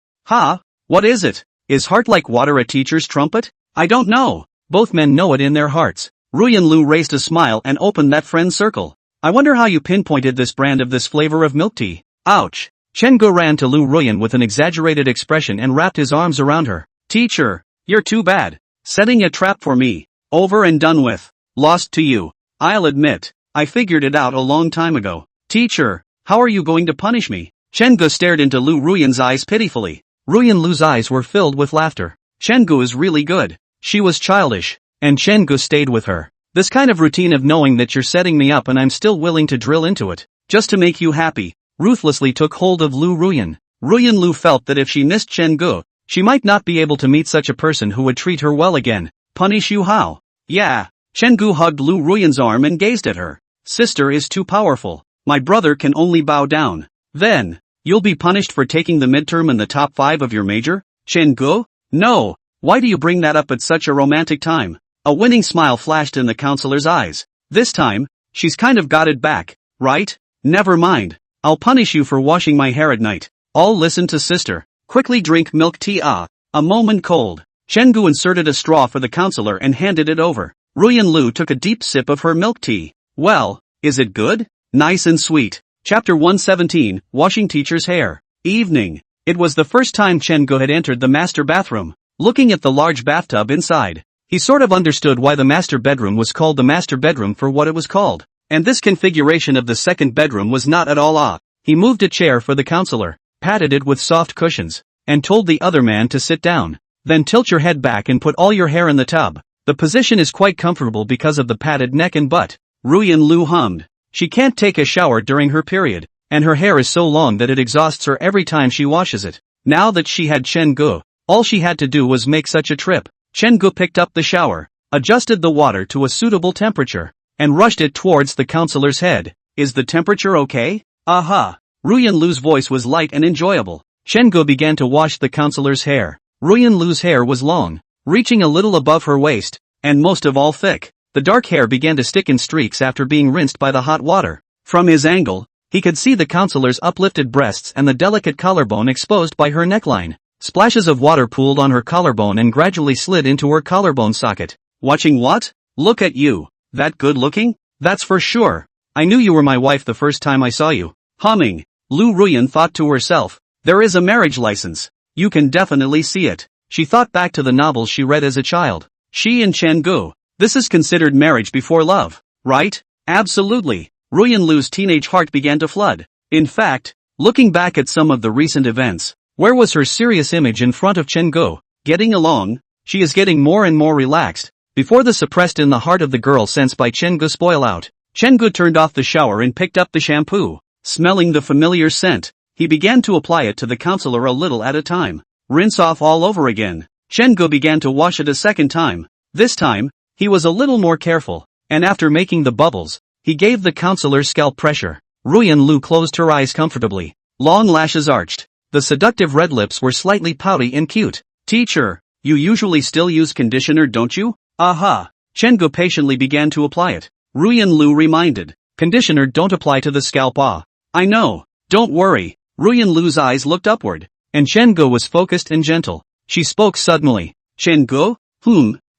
What is it? Is heart like water a teacher's trumpet? I don't know. Both men know it in their hearts. Ruyan Lu raised a smile and opened that friend circle. I wonder how you pinpointed this brand of this flavor of milk tea. Ouch. Chengu ran to Lu Ruyan with an exaggerated expression and wrapped his arms around her. Teacher, you're too bad. Setting a trap for me. Over and done with. Lost to you. I'll admit, I figured it out a long time ago. Teacher, how are you going to punish me? Chengu stared into Lu Ruyan's eyes pitifully. Ruyan Lu's eyes were filled with laughter. Chengu is really good. She was childish, and Chengu stayed with her. This kind of routine of knowing that you're setting me up and I'm still willing to drill into it, just to make you happy, ruthlessly took hold of Lu Ruyan. Ruyan Lu felt that if she missed Chengu, she might not be able to meet such a person who would treat her well again. Punish you how? Yeah. Chengu hugged Lu Ruyan's arm and gazed at her. Sister is too powerful. My brother can only bow down. Then, you'll be punished for taking the midterm in the top 5 of your major? Chengu? No. Why do you bring that up at such a romantic time? A winning smile flashed in the counselor's eyes. This time, she's kind of got it back, right? Never mind. I'll punish you for washing my hair at night. All listen to sister. Quickly drink milk tea. A moment cold. Chengu inserted a straw for the counselor and handed it over. Ruyan Lu took a deep sip of her milk tea. Well, is it good? Nice and sweet. Chapter 117, Washing Teacher's Hair. Evening. It was the first time Chengu had entered the master bathroom. Looking at the large bathtub inside, he sort of understood why the master bedroom was called the master bedroom for what it was called. And this configuration of the second bedroom was not at all off. He moved a chair for the counselor, patted it with soft cushions, and told the other man to sit down. Then tilt your head back and put all your hair in the tub. The position is quite comfortable because of the padded neck and butt. Ruyan Lu hummed. She can't take a shower during her period, and her hair is so long that it exhausts her every time she washes it. Now that she had Chengu, all she had to do was make such a trip. Chengu picked up the shower, adjusted the water to a suitable temperature, and rushed it towards the counselor's head. Is the temperature okay? Aha! Ruyan Lu's voice was light and enjoyable. Chengu began to wash the counselor's hair. Ruyan Lu's hair was long, reaching a little above her waist, and most of all thick. The dark hair began to stick in streaks after being rinsed by the hot water. From his angle, he could see the counselor's uplifted breasts and the delicate collarbone exposed by her neckline. Splashes of water pooled on her collarbone and gradually slid into her collarbone socket. Watching what? Look at you. That good looking? That's for sure. I knew you were my wife the first time I saw you. Humming, Lu Ruyan thought to herself. There is a marriage license. You can definitely see it. She thought back to the novels she read as a child. She and Chengu. This is considered marriage before love, right? Absolutely. Ruyan Lu's teenage heart began to flood. In fact, looking back at some of the recent events, where was her serious image in front of Chengu? Getting along? She is getting more and more relaxed. Before the suppressed in the heart of the girl sense by Chengu spoil out, Chengu turned off the shower and picked up the shampoo. Smelling the familiar scent, he began to apply it to the counselor a little at a time. Rinse off all over again. Chengu began to wash it a second time. This time, he was a little more careful, and after making the bubbles, he gave the counselor scalp pressure. Ruyan Lu closed her eyes comfortably. Long lashes arched. The seductive red lips were slightly pouty and cute. Teacher, you usually still use conditioner, don't you? Aha. Chengu patiently began to apply it. Ruyan Lu reminded. Conditioner don't apply to the scalp. I know. Don't worry. Ruyan Lu's eyes looked upward, and Chengu was focused and gentle. She spoke suddenly. Chengu?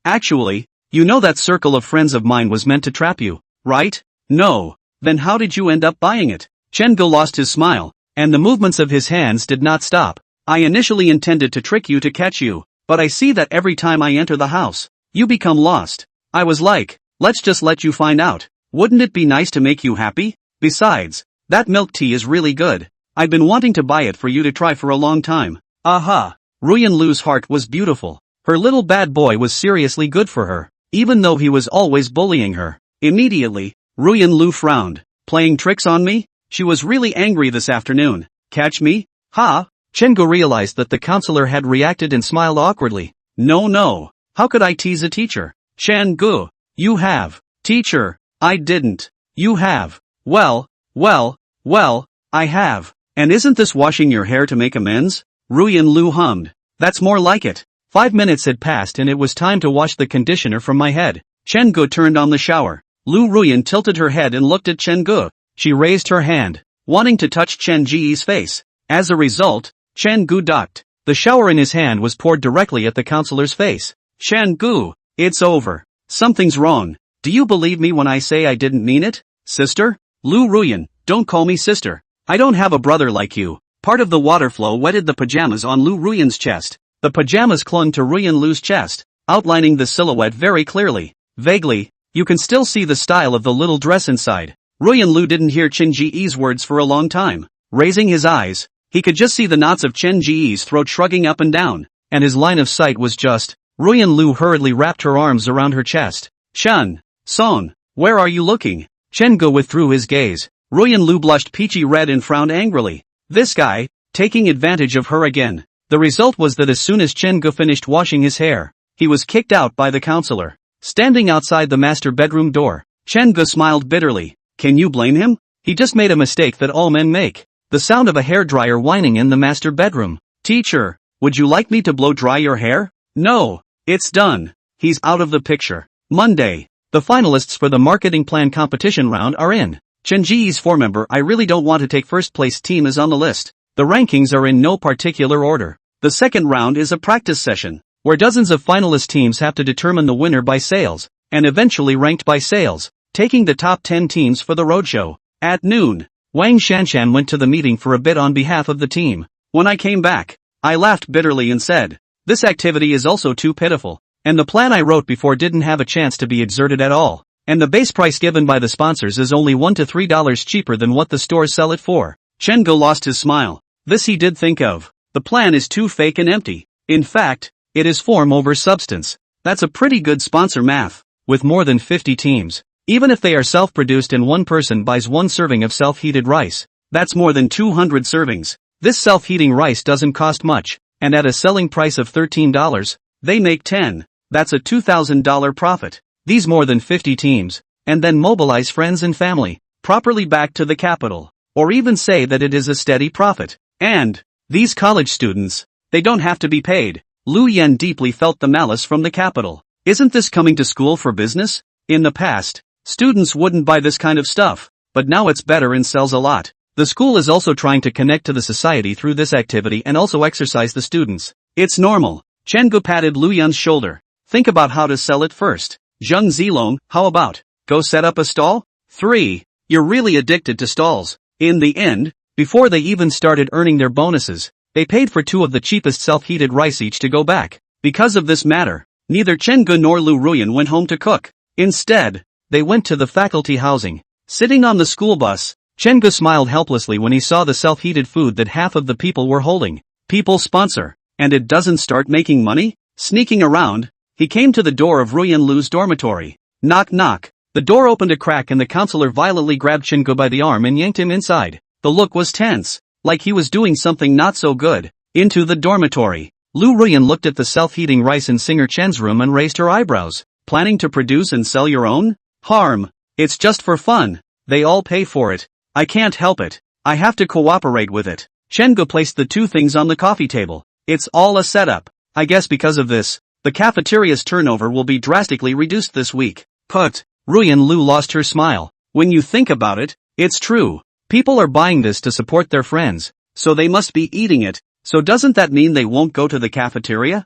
Actually, you know that circle of friends of mine was meant to trap you, right? No. Then how did you end up buying it? Chengu lost his smile, and the movements of his hands did not stop. I initially intended to trick you to catch you, but I see that every time I enter the house, you become lost. I was like, let's just let you find out. Wouldn't it be nice to make you happy? Besides, that milk tea is really good. I've been wanting to buy it for you to try for a long time. Aha. Ruyan Lu's heart was beautiful. Her little bad boy was seriously good for her, even though he was always bullying her. Immediately, Ruyan Lu frowned. Playing tricks on me? She was really angry this afternoon. Catch me? Ha? Chen-gu realized that the counselor had reacted and smiled awkwardly. No. How could I tease a teacher? Chen-gu, you have. Teacher, I didn't. You have. Well, I have. And isn't this washing your hair to make amends? Ruyan Lu hummed. That's more like it. 5 minutes had passed and it was time to wash the conditioner from my head. Chen-gu turned on the shower. Lu Ruyan tilted her head and looked at Chen-gu. She raised her hand, wanting to touch Chen Ji's face. As a result, Chen-gu ducked. The shower in his hand was poured directly at the counselor's face. Chen-gu, it's over. Something's wrong. Do you believe me when I say I didn't mean it? Sister? Lu Ruyan, don't call me sister. I don't have a brother like you. Part of the water flow wetted the pajamas on Lu Ruyan's chest. The pajamas clung to Ruyan Lu's chest, outlining the silhouette very clearly. Vaguely, you can still see the style of the little dress inside. Ruyan Lu didn't hear Chen Ji's words for a long time. Raising his eyes, he could just see the knots of Chen Ji's throat shrugging up and down, and his line of sight was just. Ruyan Lu hurriedly wrapped her arms around her chest. Chun, Song, where are you looking? Chen-gu withdrew his gaze. Ruyan Lu blushed peachy red and frowned angrily. This guy, taking advantage of her again. The result was that as soon as Chen-gu finished washing his hair, he was kicked out by the counselor. Standing outside the master bedroom door, Chen-gu smiled bitterly. Can you blame him? He just made a mistake that all men make. The sound of a hairdryer whining in the master bedroom. Teacher, would you like me to blow dry your hair? No, it's done. He's out of the picture. Monday. The finalists for the marketing plan competition round are in. Chen Ji's 4-member I really don't want to take first place team is on the list. The rankings are in no particular order. The second round is a practice session, where dozens of finalist teams have to determine the winner by sales, and eventually ranked by sales, taking the top 10 teams for the roadshow. At noon, Wang Shanshan went to the meeting for a bit on behalf of the team. When I came back, I laughed bitterly and said, this activity is also too pitiful. And the plan I wrote before didn't have a chance to be exerted at all. And the base price given by the sponsors is only $1 to $3 cheaper than what the stores sell it for. Chen-gu lost his smile. This he did think of. The plan is too fake and empty. In fact, it is form over substance. That's a pretty good sponsor math. With more than 50 teams. Even if they are self-produced and one person buys 1 serving of self-heated rice, that's more than 200 servings. This self-heating rice doesn't cost much, and at a selling price of $13, they make 10. That's a $2,000 profit. These more than 50 teams, and then mobilize friends and family, properly back to the capital, or even say that it is a steady profit. And, these college students, they don't have to be paid. Lu Yen deeply felt the malice from the capital. Isn't this coming to school for business? In the past, students wouldn't buy this kind of stuff, but now it's better and sells a lot. The school is also trying to connect to the society through this activity and also exercise the students. It's normal. Chen-gu patted Lu Yen's shoulder. Think about how to sell it first. Zheng Zilong, how about, go set up a stall? 3. You're really addicted to stalls. In the end, before they even started earning their bonuses, they paid for 2 of the cheapest self-heated rice each to go back. Because of this matter, neither Chen-gu nor Lu Ruyan went home to cook. Instead, they went to the faculty housing. Sitting on the school bus, Chen-gu smiled helplessly when he saw the self-heated food that half of the people were holding. People sponsor, and it doesn't start making money? Sneaking around, he came to the door of Ruyan Lu's dormitory. Knock knock. The door opened a crack and the counselor violently grabbed Chen-gu by the arm and yanked him inside. The look was tense, like he was doing something not so good. Into the dormitory. Lu Ruyan looked at the self-heating rice in Singer Chen's room and raised her eyebrows. Planning to produce and sell your own? Harm. It's just for fun. They all pay for it. I can't help it. I have to cooperate with it. Chen-gu placed the 2 things on the coffee table. It's all a setup. I guess because of this, the cafeteria's turnover will be drastically reduced this week. But, Ruyan Lu lost her smile. When you think about it, it's true. People are buying this to support their friends, so they must be eating it. So doesn't that mean they won't go to the cafeteria?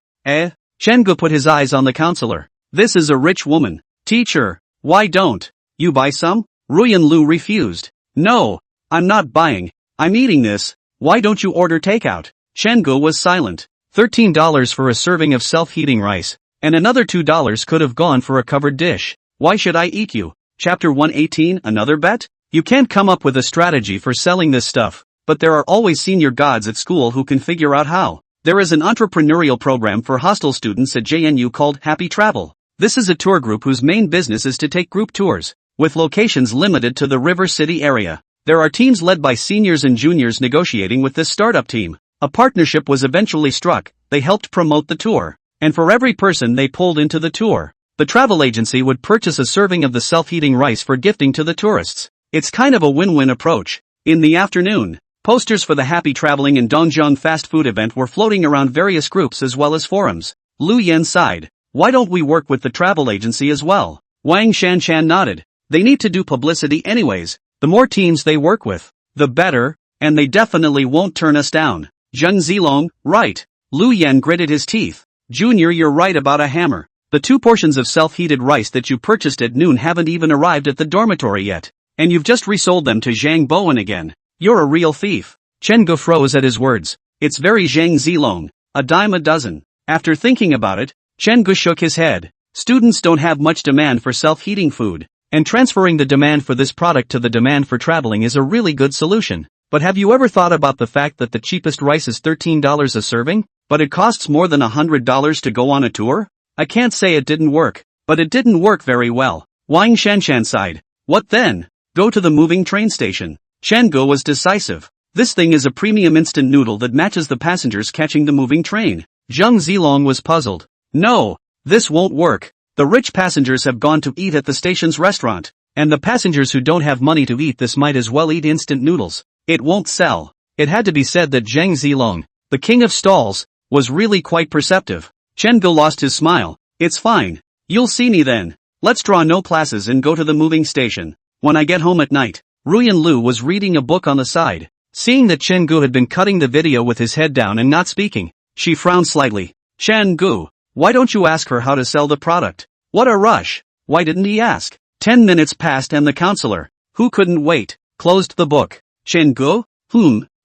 Chen-gu put his eyes on the counselor. This is a rich woman. Teacher, why don't you buy some? Ruyan Lu refused. No, I'm not buying. I'm eating this. Why don't you order takeout? Chen-gu was silent. $13 for a serving of self-heating rice, and another $2 could have gone for a covered dish. Why should I eat you? Chapter 118, another bet? You can't come up with a strategy for selling this stuff, but there are always senior gods at school who can figure out how. There is an entrepreneurial program for hostel students at JNU called Happy Travel. This is a tour group whose main business is to take group tours. with locations limited to the River City area. There are teams led by seniors and juniors negotiating with this startup team. A partnership was eventually struck, they helped promote the tour. And for every person they pulled into the tour, the travel agency would purchase a serving of the self-heating rice for gifting to the tourists. It's kind of a win-win approach. In the afternoon, posters for the Happy Traveling in Dongjiang fast food event were floating around various groups as well as forums. Lu Yan sighed. Why don't we work with the travel agency as well? Wang Shanshan nodded. They need to do publicity anyways. The more teams they work with, the better, and they definitely won't turn us down. Zheng Zilong, right. Lu Yan gritted his teeth. Junior, you're right about a hammer. The 2 portions of self-heated rice that you purchased at noon haven't even arrived at the dormitory yet. And you've just resold them to Zhang Bowen again. You're a real thief. Chen Gu froze at his words. It's very Zhang Zilong. A dime a dozen. After thinking about it, Chen Gu shook his head. Students don't have much demand for self-heating food. And transferring the demand for this product to the demand for traveling is a really good solution. But have you ever thought about the fact that the cheapest rice is $13 a serving, but it costs more than $100 to go on a tour? I can't say it didn't work, but it didn't work very well. Wang Shanshan sighed. What then? Go to the moving train station. Chen Gu was decisive. This thing is a premium instant noodle that matches the passengers catching the moving train. Zheng Zilong was puzzled. No, this won't work. The rich passengers have gone to eat at the station's restaurant, and the passengers who don't have money to eat this might as well eat instant noodles. It won't sell. It had to be said that Zheng Zilong, the king of stalls, was really quite perceptive. Chen Gu lost his smile. It's fine. You'll see me then. Let's draw no classes and go to the moving station. When I get home at night. Ruyan Lu was reading a book on the side. Seeing that Chen Gu had been cutting the video with his head down and not speaking, she frowned slightly. Chen Gu, why don't you ask her how to sell the product? What a rush. Why didn't he ask? 10 minutes passed and the counselor, who couldn't wait, closed the book. Chen Gu?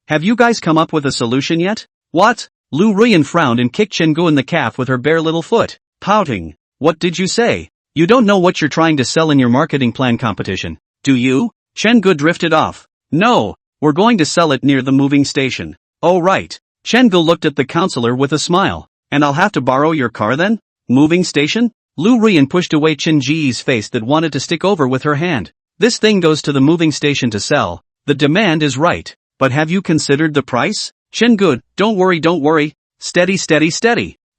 Have you guys come up with a solution yet? What? Lu Ruyan frowned and kicked Chen Gu in the calf with her bare little foot, pouting. What did you say? You don't know what you're trying to sell in your marketing plan competition, do you? Chen Gu drifted off. No, we're going to sell it near the moving station. Oh right. Chen Gu looked at the counselor with a smile. And I'll have to borrow your car then? Moving station? Lu Ruyan pushed away Chen Ji's face that wanted to stick over with her hand. This thing goes to the moving station to sell. The demand is right. But have you considered the price? Chen Gu, don't worry. Steady.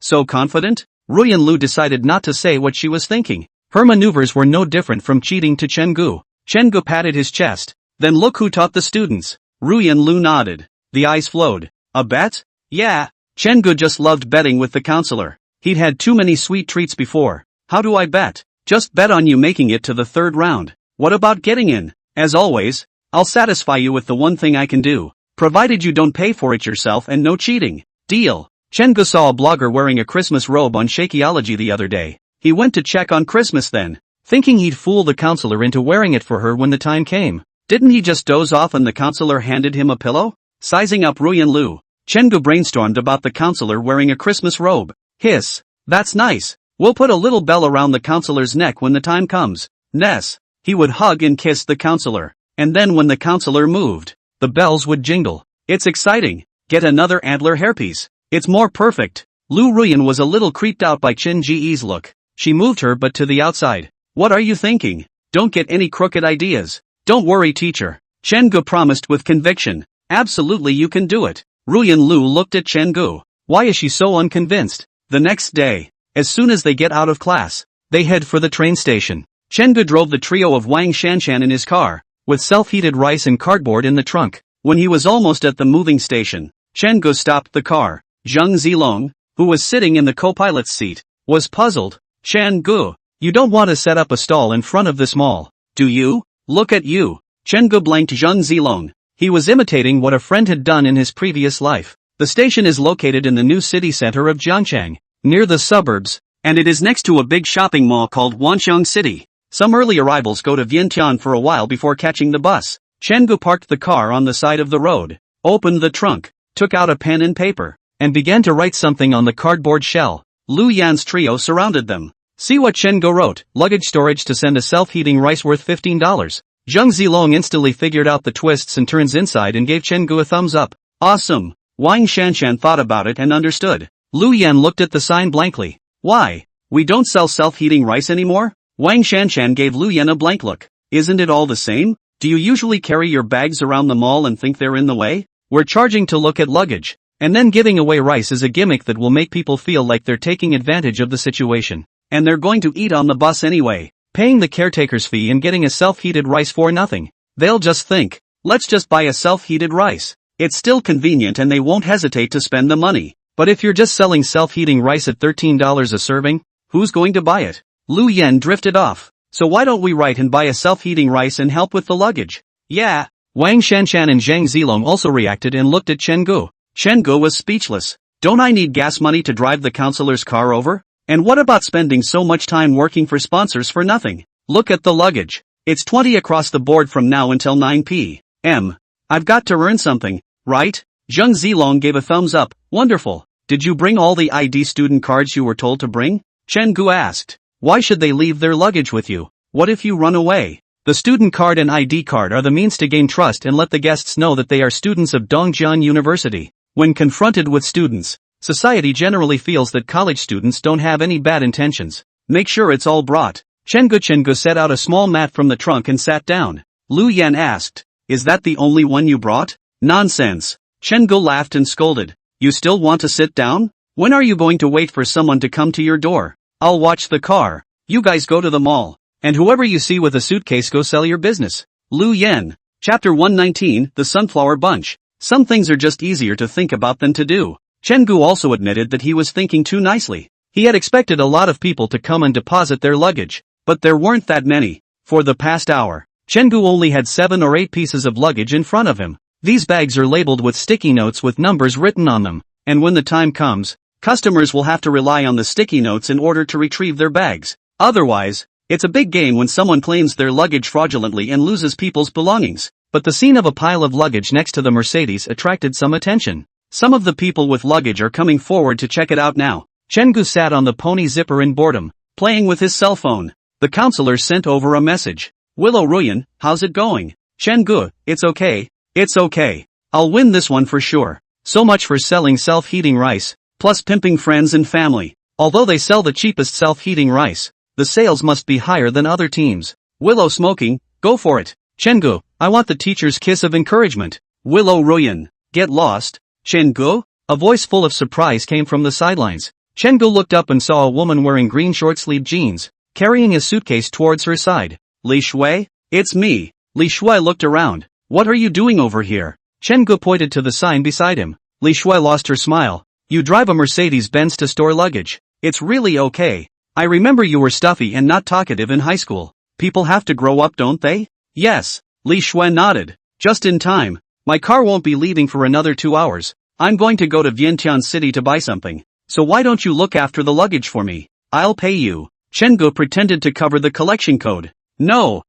So confident? Ruyan Lu decided not to say what she was thinking. Her maneuvers were no different from cheating to Chen Gu. Chen Gu patted his chest. Then look who taught the students. Ruyan Lu nodded. The eyes flowed. A bet? Yeah. Chen Gu just loved betting with the counselor. He'd had too many sweet treats before. How do I bet? Just bet on you making it to the 3rd round. What about getting in? As always, I'll satisfy you with the one thing I can do. Provided you don't pay for it yourself and no cheating. Deal. Chen Gu saw a blogger wearing a Christmas robe on Shakeology the other day. He went to check on Christmas then, thinking he'd fool the counselor into wearing it for her when the time came. Didn't he just doze off and the counselor handed him a pillow? Sizing up Ruyan Lu, Chen Gu brainstormed about the counselor wearing a Christmas robe. Hiss. That's nice. We'll put a little bell around the counselor's neck when the time comes. Ness. He would hug and kiss the counselor. And then when the counselor moved, the bells would jingle. It's exciting. Get another antler hairpiece. It's more perfect. Lu Ruyan was a little creeped out by Chen Ji's look. She moved her butt to the outside. What are you thinking? Don't get any crooked ideas. Don't worry, teacher. Chen Gu promised with conviction. Absolutely, you can do it. Ruyan Lu looked at Chen Gu. Why is she so unconvinced? The next day, as soon as they get out of class, they head for the train station. Chen Gu drove the trio of Wang Shanshan in his car, with self-heated rice and cardboard in the trunk. When he was almost at the moving station, Chen Gu stopped the car. Zheng Zilong, who was sitting in the co-pilot's seat, was puzzled. Chen Gu, you don't want to set up a stall in front of this mall, do you? Look at you. Chen Gu blanked Zheng Zilong. He was imitating what a friend had done in his previous life. The station is located in the new city center of Jiangchang, near the suburbs, and it is next to a big shopping mall called Wanxiang City. Some early arrivals go to Vientiane for a while before catching the bus. Chen Gu parked the car on the side of the road, opened the trunk, took out a pen and paper, and began to write something on the cardboard shell. Lu Yan's trio surrounded them. See what Chen Gu wrote: luggage storage to send a self-heating rice worth $15. Zheng Zilong instantly figured out the twists and turns inside and gave Chen Gu a thumbs up. Awesome. Wang Shanshan thought about it and understood. Lu Yan looked at the sign blankly. Why? We don't sell self-heating rice anymore? Wang Shanshan gave Lu Yan a blank look. Isn't it all the same? Do you usually carry your bags around the mall and think they're in the way? We're charging to look at luggage. And then giving away rice is a gimmick that will make people feel like they're taking advantage of the situation. And they're going to eat on the bus anyway, paying the caretaker's fee and getting a self-heated rice for nothing. They'll just think, let's just buy a self-heated rice. It's still convenient and they won't hesitate to spend the money. But if you're just selling self-heating rice at $13 a serving, who's going to buy it? Lu Yen drifted off. So why don't we write and buy a self-heating rice and help with the luggage? Yeah. Wang Shanshan and Zhang Zilong also reacted and looked at Chen Gu. Chen Gu was speechless. Don't I need gas money to drive the counselor's car over? And what about spending so much time working for sponsors for nothing? Look at the luggage. It's 20 across the board from now until 9 p.m. I've got to earn something, right? Zhang Zilong gave a thumbs up. Wonderful. Did you bring all the ID student cards you were told to bring? Chen Gu asked. Why should they leave their luggage with you? What if you run away? The student card and ID card are the means to gain trust and let the guests know that they are students of Dongjian University. When confronted with students, society generally feels that college students don't have any bad intentions. Make sure it's all brought. Chen Gu set out a small mat from the trunk and sat down. Lu Yan asked, is that the only one you brought? Nonsense. Chen Gu laughed and scolded. You still want to sit down? When are you going to wait for someone to come to your door? I'll watch the car. You guys go to the mall. And whoever you see with a suitcase go sell your business. Lu Yen. Chapter 119, The Sunflower Bunch. Some things are just easier to think about than to do. Chen Gu also admitted that he was thinking too nicely. He had expected a lot of people to come and deposit their luggage, but there weren't that many. For the past hour, Chen Gu only had 7 or 8 pieces of luggage in front of him. These bags are labeled with sticky notes with numbers written on them, and when the time comes, customers will have to rely on the sticky notes in order to retrieve their bags. Otherwise, it's a big game when someone claims their luggage fraudulently and loses people's belongings. But the scene of a pile of luggage next to the Mercedes attracted some attention. Some of the people with luggage are coming forward to check it out now. Chen Gu sat on the pony zipper in boredom, playing with his cell phone. The counselor sent over a message. Willow Ruyan, how's it going? Chen Gu, it's okay. It's okay. I'll win this one for sure. So much for selling self-heating rice, plus pimping friends and family. Although they sell the cheapest self-heating rice, the sales must be higher than other teams. Willow smoking, go for it. Chen Gu, I want the teacher's kiss of encouragement. Willow Ruyan, get lost. Chen Gu? A voice full of surprise came from the sidelines. Chen Gu looked up and saw a woman wearing green short-sleeved jeans, carrying a suitcase towards her side. Li Shui? It's me. Li Shui looked around. What are you doing over here? Chen Gu pointed to the sign beside him. Li Shui lost her smile. You drive a Mercedes-Benz to store luggage. It's really okay. I remember you were stuffy and not talkative in high school. People have to grow up, don't they? Yes. Li Shui nodded. Just in time. My car won't be leaving for another 2 hours. I'm going to go to Vientiane City to buy something. So why don't you look after the luggage for me? I'll pay you. Chen Gu pretended to cover the collection code. No.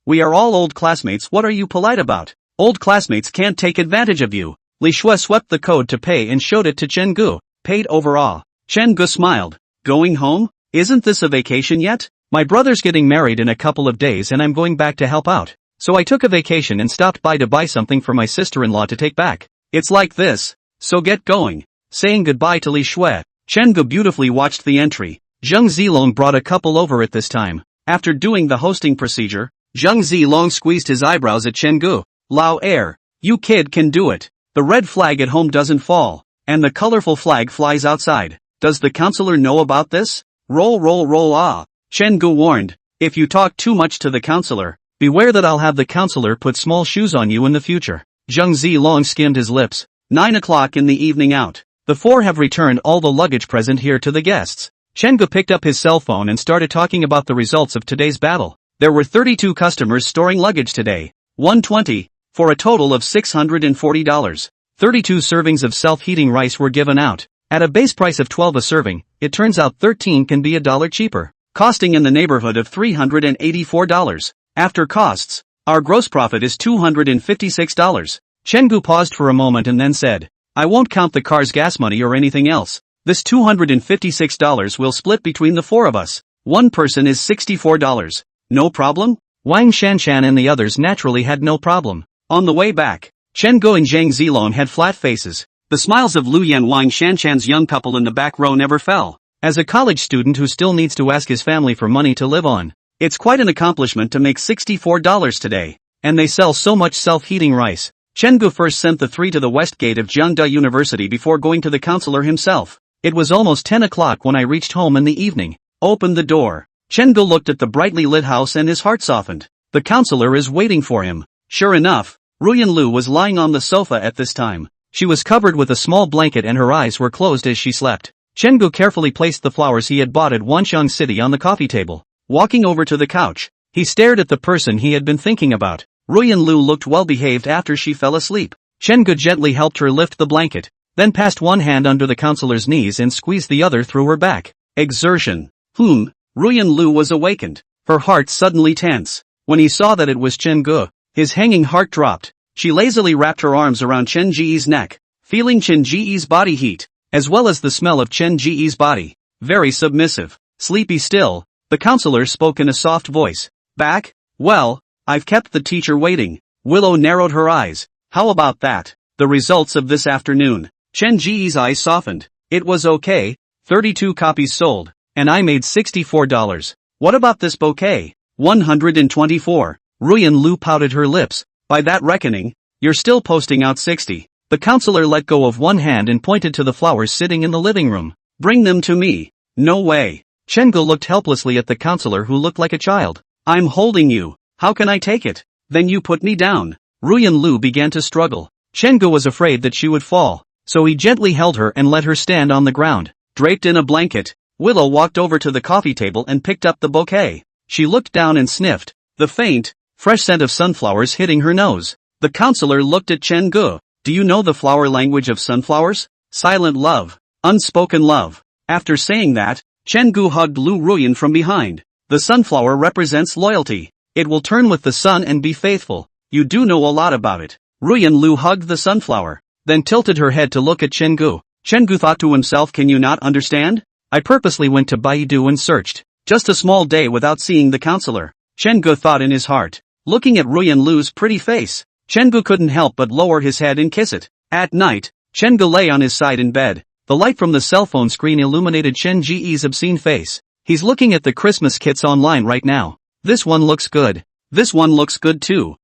We are all old classmates, what are you polite about? Old classmates can't take advantage of you. Li Shui swept the code to pay and showed it to Chen Gu. Paid overall. Chen Gu smiled. Going home? Isn't this a vacation yet? My brother's getting married in a couple of days and I'm going back to help out. So I took a vacation and stopped by to buy something for my sister-in-law to take back. It's like this. So get going. Saying goodbye to Li Shui, Chen Gu beautifully watched the entry. Zhang Zilong brought a couple over at this time. After doing the hosting procedure, Zhang Zilong squeezed his eyebrows at Chen Gu. Lao air. You kid can do it. The red flag at home doesn't fall, and the colorful flag flies outside. Does the counselor know about this? Roll ah. Chen Gu warned. If you talk too much to the counselor, beware that I'll have the counselor put small shoes on you in the future. Zhang Zilong skimmed his lips. 9 o'clock in the evening out. The four have returned all the luggage present here to the guests. Chen Gu picked up his cell phone and started talking about the results of today's battle. There were 32 customers storing luggage today. 120, for a total of $640. 32 servings of self-heating rice were given out. At a base price of 12 a serving, it turns out 13 can be $1 cheaper, costing in the neighborhood of $384. After costs, our gross profit is $256. Chen Gu paused for a moment and then said, I won't count the car's gas money or anything else. This $256 will split between the four of us. One person is $64. No problem? Wang Shanshan and the others naturally had no problem. On the way back, Chen Gu and Zhang Zilong had flat faces. The smiles of Lu Yan Wang Shanshan's young couple in the back row never fell. As a college student who still needs to ask his family for money to live on, It's quite an accomplishment to make $64 today. And they sell so much self-heating rice. Chen-gu first sent the three to the west gate of Jiangda University before going to the counselor himself. It was almost 10 o'clock when I reached home in the evening. Opened the door. Chen-gu looked at the brightly lit house and his heart softened. The counselor is waiting for him. Sure enough, Ruyan Lu was lying on the sofa at this time. She was covered with a small blanket and her eyes were closed as she slept. Chen-gu carefully placed the flowers he had bought at Wanxiang City on the coffee table. Walking over to the couch, he stared at the person he had been thinking about. Ruyan Lu looked well behaved after she fell asleep. Chen-gu gently helped her lift the blanket, then passed one hand under the counselor's knees and squeezed the other through her back. Exertion. Ruyan Lu was awakened. Her heart suddenly tense. When he saw that it was Chen-gu, his hanging heart dropped. She lazily wrapped her arms around Chen Ji's neck, feeling Chen Ji's body heat, as well as the smell of Chen Ji's body. Very submissive. Sleepy still, the counselor spoke in a soft voice. Back? Well, I've kept the teacher waiting. Willow narrowed her eyes. How about that? The results of this afternoon. Chen Ji's eyes softened. It was okay. 32 copies sold. And I made $64. What about this bouquet? 124. Ruyan Lu pouted her lips. By that reckoning, you're still posting out 60. The counselor let go of one hand and pointed to the flowers sitting in the living room. Bring them to me. No way. Chen-gu looked helplessly at the counselor who looked like a child. I'm holding you. How can I take it? Then you put me down. Ruyan Lu began to struggle. Chen-gu was afraid that she would fall, so he gently held her and let her stand on the ground. Draped in a blanket, Willow walked over to the coffee table and picked up the bouquet. She looked down and sniffed, the faint, fresh scent of sunflowers hitting her nose. The counselor looked at Chen-gu. Do you know the flower language of sunflowers? Silent love. Unspoken love. After saying that, Chen-gu hugged Lu Ruyan from behind. The sunflower represents loyalty. It will turn with the sun and be faithful. You do know a lot about it. Ruyan Lu hugged the sunflower, then tilted her head to look at Chen-gu. Chen-gu thought to himself, can you not understand? I purposely went to Baidu and searched. Just a small day without seeing the counselor. Chen-gu thought in his heart. Looking at Ruyan Lu's pretty face, Chen-gu couldn't help but lower his head and kiss it. At night, Chen-gu lay on his side in bed. The light from the cell phone screen illuminated Chen Ji's obscene face. He's looking at the Christmas kits online right now. This one looks good. This one looks good too.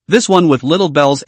This one with little bells.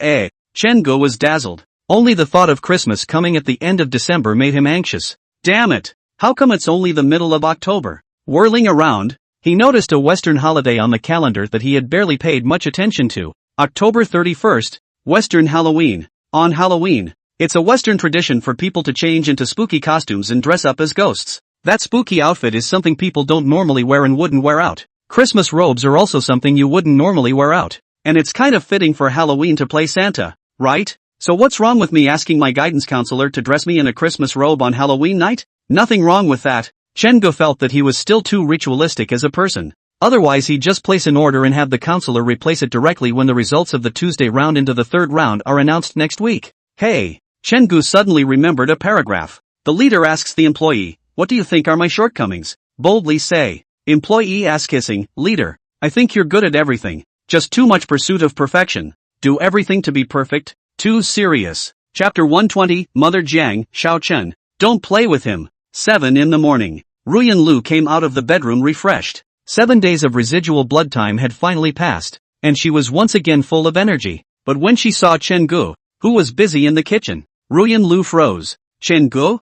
Chen-gu was dazzled. Only the thought of Christmas coming at the end of December made him anxious. Damn it! How come it's only the middle of October? Whirling around, he noticed a Western holiday on the calendar that he had barely paid much attention to. October 31st, Western Halloween. On Halloween, it's a Western tradition for people to change into spooky costumes and dress up as ghosts. That spooky outfit is something people don't normally wear and wouldn't wear out. Christmas robes are also something you wouldn't normally wear out. And it's kind of fitting for Halloween to play Santa, right? So what's wrong with me asking my guidance counselor to dress me in a Christmas robe on Halloween night? Nothing wrong with that. Chen-gu felt that he was still too ritualistic as a person. Otherwise he'd just place an order and have the counselor replace it directly when the results of the Tuesday round into the third round are announced next week. Hey! Chen-gu suddenly remembered a paragraph. The leader asks the employee, what do you think are my shortcomings? Boldly say. Employee ass-kissing, leader, I think you're good at everything. Just too much pursuit of perfection. Do everything to be perfect. Too serious. Chapter 120, Mother Jiang, Xiao Chen. Don't play with him. 7 in the morning. Ruyan Lu came out of the bedroom refreshed. 7 days of residual blood time had finally passed, and she was once again full of energy. But when she saw Chen-gu, who was busy in the kitchen, Ruyan Lu froze. Chen-gu?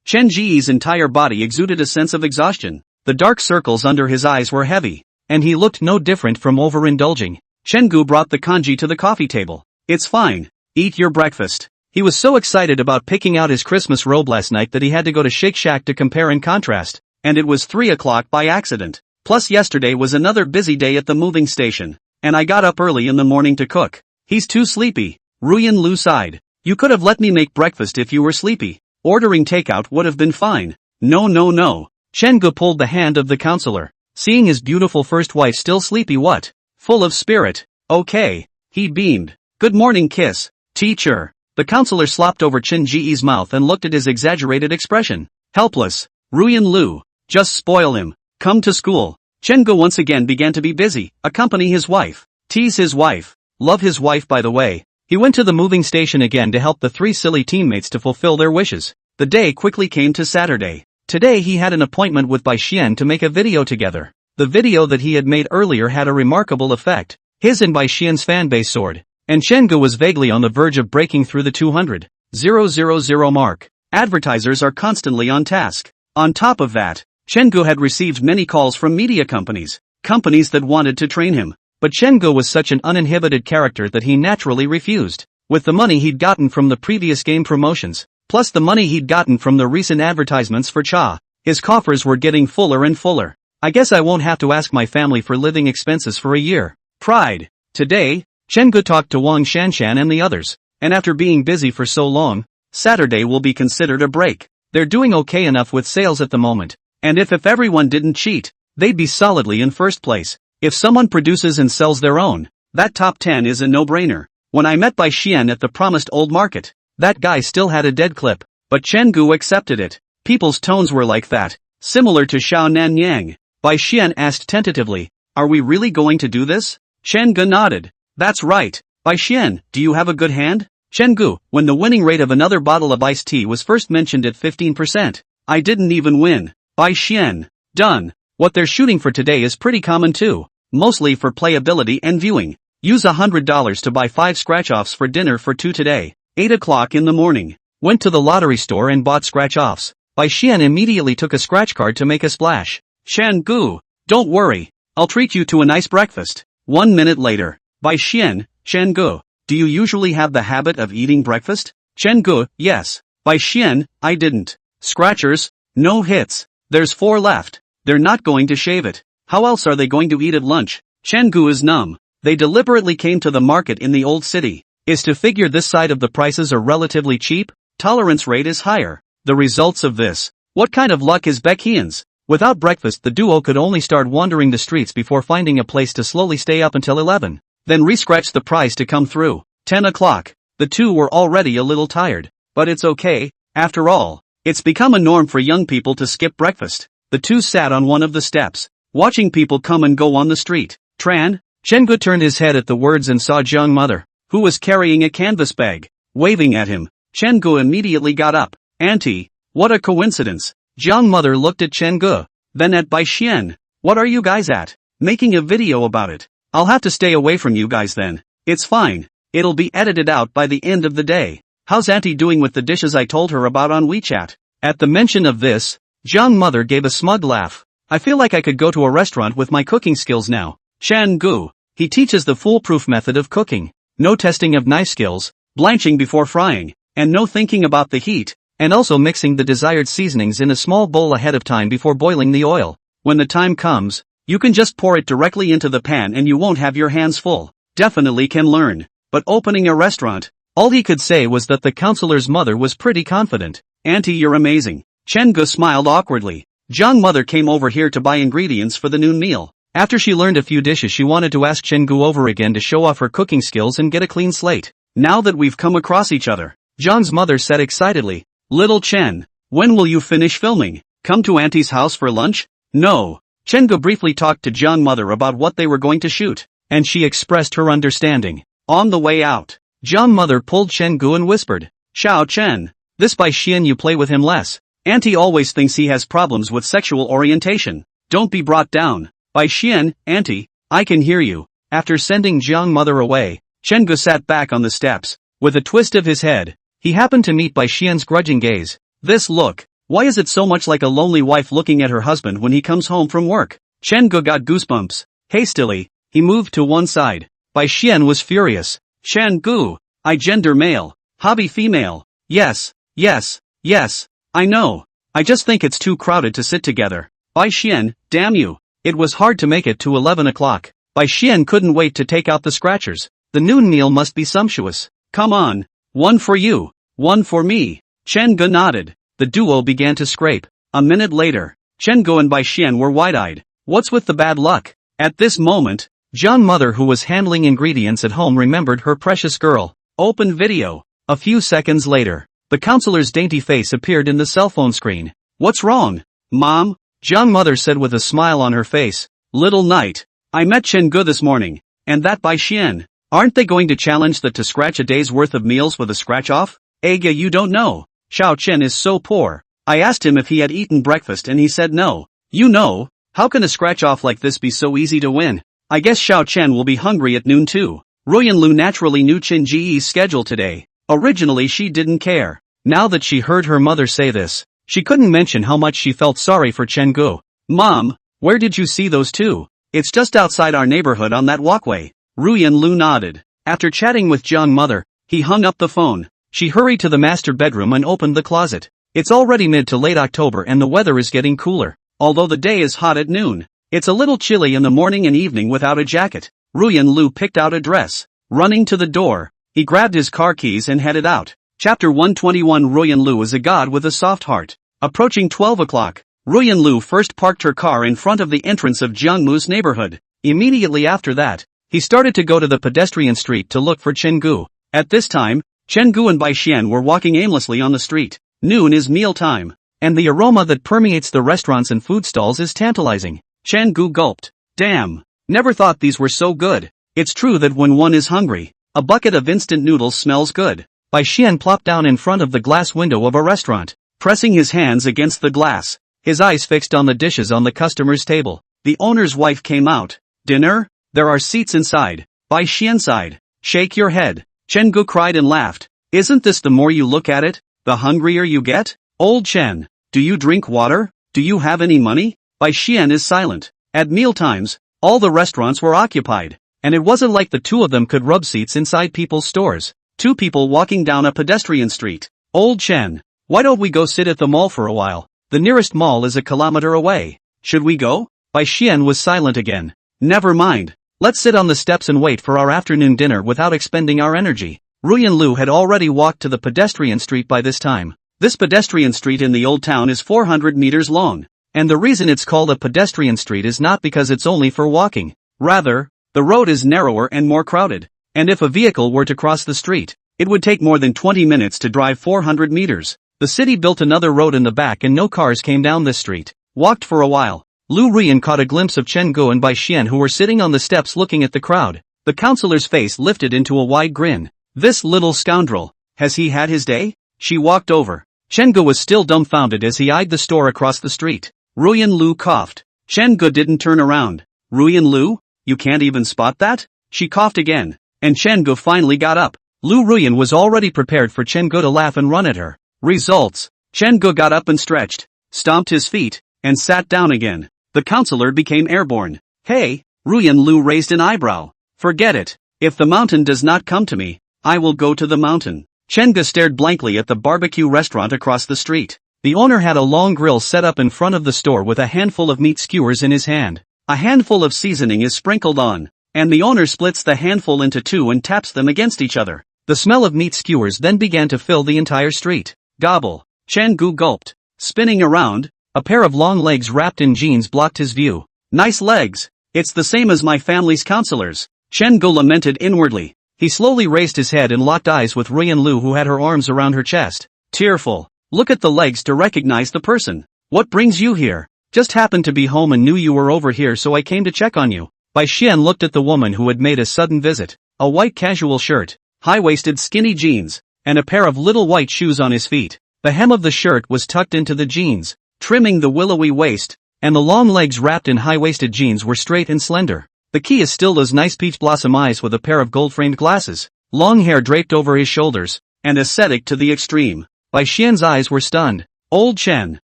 Chen Ji's entire body exuded a sense of exhaustion. The dark circles under his eyes were heavy, and he looked no different from overindulging. Chen-gu brought the kanji to the coffee table. It's fine. Eat your breakfast. He was so excited about picking out his Christmas robe last night that he had to go to Shake Shack to compare and contrast, and it was 3 o'clock by accident. Plus yesterday was another busy day at the moving station, and I got up early in the morning to cook. He's too sleepy. Ruyan Lu sighed. You could have let me make breakfast if you were sleepy. Ordering takeout would have been fine. No. Chen-gu pulled the hand of the counselor. Seeing his beautiful first wife still sleepy, what? Full of spirit. Okay. He beamed. Good morning, kiss. Teacher. The counselor slopped over Chen Ji's mouth and looked at his exaggerated expression. Helpless. Ruyan Lu. Just spoil him. Come to school. Chen-gu once again began to be busy. Accompany his wife. Tease his wife. Love his wife, by the way. He went to the moving station again to help the 3 silly teammates to fulfill their wishes. The day quickly came to Saturday. Today he had an appointment with Bai Xian to make a video together. The video that he had made earlier had a remarkable effect. His and Bai Xian's fanbase soared, and Chenggu was vaguely on the verge of breaking through the 200,000 mark. Advertisers are constantly on task. On top of that, Chenggu had received many calls from media companies that wanted to train him. But Chenggu was such an uninhibited character that he naturally refused. With the money he'd gotten from the previous game promotions, plus the money he'd gotten from the recent advertisements for Cha, his coffers were getting fuller and fuller. I guess I won't have to ask my family for living expenses for a year. Pride. Today, Chenggu talked to Wang Shanshan and the others, and after being busy for so long, Saturday will be considered a break. They're doing okay enough with sales at the moment, and if everyone didn't cheat, they'd be solidly in first place. If someone produces and sells their own, that top 10 is a no-brainer. When I met Bai Xian at the promised old market, that guy still had a dead clip, but Chenggu accepted it. People's tones were like that, similar to Xiao Nanyang. Bai Xian asked tentatively, "Are we really going to do this?" Chenggu nodded. "That's right. Bai Xian, do you have a good hand?" Chenggu, when the winning rate of another bottle of iced tea was first mentioned at 15%. "I didn't even win." Bai Xian. "Done. What they're shooting for today is pretty common too. Mostly for playability and viewing. Use $100 to buy 5 scratch-offs for dinner for 2 today. 8 o'clock in the morning. Went to the lottery store and bought scratch-offs. Bai Xian immediately took a scratch card to make a splash. Chenggu, don't worry. I'll treat you to a nice breakfast. 1 minute later. Bai Xian, Chenggu, do you usually have the habit of eating breakfast? Chenggu, yes. Bai Xian, I didn't. Scratchers, no hits. There's 4 left. They're not going to shave it. How else are they going to eat at lunch? Chenggu is numb. They deliberately came to the market in the old city. Is to figure this side of the prices are relatively cheap, tolerance rate is higher. The results of this. What kind of luck is Baekhyun's? Without breakfast the duo could only start wandering the streets before finding a place to slowly stay up until 11. Then re-scratch the price to come through. 10 o'clock. The two were already a little tired. But it's okay, after all. It's become a norm for young people to skip breakfast. The two sat on one of the steps, watching people come and go on the street. Tran? Chenggu turned his head at the words and saw Zhang Mother, who was carrying a canvas bag, waving at him. Chenggu immediately got up. Auntie, what a coincidence. Zhang Mother looked at Chenggu, then at Bai Xian. What are you guys at? Making a video about it. I'll have to stay away from you guys then. It's fine. It'll be edited out by the end of the day. How's Auntie doing with the dishes I told her about on WeChat? At the mention of this, Zhang Mother gave a smug laugh. I feel like I could go to a restaurant with my cooking skills now. Chenggu. He teaches the foolproof method of cooking. No testing of knife skills, blanching before frying, and no thinking about the heat, and also mixing the desired seasonings in a small bowl ahead of time before boiling the oil. When the time comes, you can just pour it directly into the pan and you won't have your hands full. Definitely can learn. But opening a restaurant, all he could say was that the counselor's mother was pretty confident. Auntie, you're amazing. Chenggu smiled awkwardly. Zhang Mother came over here to buy ingredients for the noon meal. After she learned a few dishes she wanted to ask Chenggu over again to show off her cooking skills and get a clean slate. Now that we've come across each other, Zhang's mother said excitedly. Little Chen, when will you finish filming? Come to Auntie's house for lunch? No. Chenggu briefly talked to Zhang Mother about what they were going to shoot, and she expressed her understanding. On the way out, Zhang Mother pulled Chenggu and whispered, Xiao Chen, this Bai Xian you play with him less. Auntie always thinks he has problems with sexual orientation. Don't be brought down. Bai Xian, Auntie, I can hear you. After sending Zhang Mother away, Chenggu sat back on the steps. With a twist of his head, he happened to meet Bai Xian's grudging gaze. This look, why is it so much like a lonely wife looking at her husband when he comes home from work? Chenggu got goosebumps. Hastily, he moved to one side. Bai Xian was furious. Chenggu, I gender male, hobby female. Yes, yes, yes, I know. I just think it's too crowded to sit together. Bai Xian, damn you. It was hard to make it to 11 o'clock. Bai Xian couldn't wait to take out the scratchers. The noon meal must be sumptuous. Come on. One for you. One for me. Chenggu nodded. The duo began to scrape. A minute later, Chenggu and Bai Xian were wide-eyed. What's with the bad luck? At this moment, Zhang Mother, who was handling ingredients at home, remembered her precious girl. Open video. A few seconds later, the counselor's dainty face appeared in the cell phone screen. What's wrong? Mom? Zhang Mother said with a smile on her face. Little Knight, I met Chenggu this morning, and that Bai Xian. Aren't they going to challenge that to scratch a day's worth of meals with a scratch-off? Aga, you don't know. Xiao Chen is so poor. I asked him if he had eaten breakfast and he said no. You know, How can a scratch-off like this be so easy to win? I guess Xiao Chen will be hungry at noon too. Ruyan Lu naturally knew Qin Ji's schedule today. Originally she didn't care. Now that she heard her mother say this, she couldn't mention how much she felt sorry for Chen Gu. Mom, where did you see those two? It's just outside our neighborhood on that walkway. Ruyan Lu nodded. After chatting with Jiang mother, he hung up the phone. She hurried to the master bedroom and opened the closet. It's already mid to late October and the weather is getting cooler. Although the day is hot at noon, it's a little chilly in the morning and evening without a jacket. Ruyan Lu picked out a dress. Running to the door, he grabbed his car keys and headed out. Chapter 121. Ruyan Lu is a god with a soft heart. Approaching 12 o'clock, Ruyan Lu first parked her car in front of the entrance of Jiangmu's neighborhood. Immediately after that, he started to go to the pedestrian street to look for Chen Gu. At this time, Chen Gu and Bai Xian were walking aimlessly on the street. Noon is meal time, and the aroma that permeates the restaurants and food stalls is tantalizing. Chen Gu gulped. Damn, never thought these were so good. It's true that when one is hungry, a bucket of instant noodles smells good. Bai Xian plopped down in front of the glass window of a restaurant, pressing his hands against the glass, his eyes fixed on the dishes on the customer's table. The owner's wife came out. Dinner? There are seats inside. Bai Xian sighed. Shake your head. Chen Gu cried and laughed. Isn't this the more you look at it, the hungrier you get? Old Chen, do you drink water? Do you have any money? Bai Xian is silent. At mealtimes, all the restaurants were occupied, and it wasn't like the two of them could rub seats inside people's stores. Two people walking down a pedestrian street. Old Chen, why don't we go sit at the mall for a while? The nearest mall is a kilometer away. Should we go? Bai Xian was silent again. Never mind. Let's sit on the steps and wait for our afternoon dinner without expending our energy. Ruyan Lu had already walked to the pedestrian street by this time. This pedestrian street in the old town is 400 meters long, and the reason it's called a pedestrian street is not because it's only for walking. Rather, the road is narrower and more crowded, and if a vehicle were to cross the street, it would take more than 20 minutes to drive 400 meters. The city built another road in the back and no cars came down this street. Walked for a while. Lu Ruyan caught a glimpse of Chen Gu and Bai Xian who were sitting on the steps looking at the crowd. The counselor's face lifted into a wide grin. This little scoundrel, has he had his day? She walked over. Chen Gu was still dumbfounded as he eyed the store across the street. Ruyan Lu coughed. Chen Gu didn't turn around. Ruyan Lu, you can't even spot that? She coughed again, and Chen Gu finally got up. Lu Ruyan was already prepared for Chen Gu to laugh and run at her. Results. Chen Gu got up and stretched, stomped his feet, and sat down again. The counselor became airborne. Hey, Ruyan Lu raised an eyebrow. Forget it. If the mountain does not come to me, I will go to the mountain. Chen Gu stared blankly at the barbecue restaurant across the street. The owner had a long grill set up in front of the store with a handful of meat skewers in his hand. A handful of seasoning is sprinkled on, and the owner splits the handful into two and taps them against each other. The smell of meat skewers then began to fill the entire street. Gobble. Chen Gu gulped. Spinning around, a pair of long legs wrapped in jeans blocked his view. Nice legs. It's the same as my family's counselors. Chen Gu lamented inwardly. He slowly raised his head and locked eyes with Ruyan Lu who had her arms around her chest. Tearful. Look at the legs to recognize the person. What brings you here? Just happened to be home and knew you were over here so I came to check on you. Bai Xian looked at the woman who had made a sudden visit. A white casual shirt, high-waisted skinny jeans, and a pair of little white shoes on his feet. The hem of the shirt was tucked into the jeans, trimming the willowy waist, and the long legs wrapped in high-waisted jeans were straight and slender. The key is still those nice peach blossom eyes with a pair of gold-framed glasses, long hair draped over his shoulders, and ascetic to the extreme. Bai Xian's eyes were stunned. Old Chen.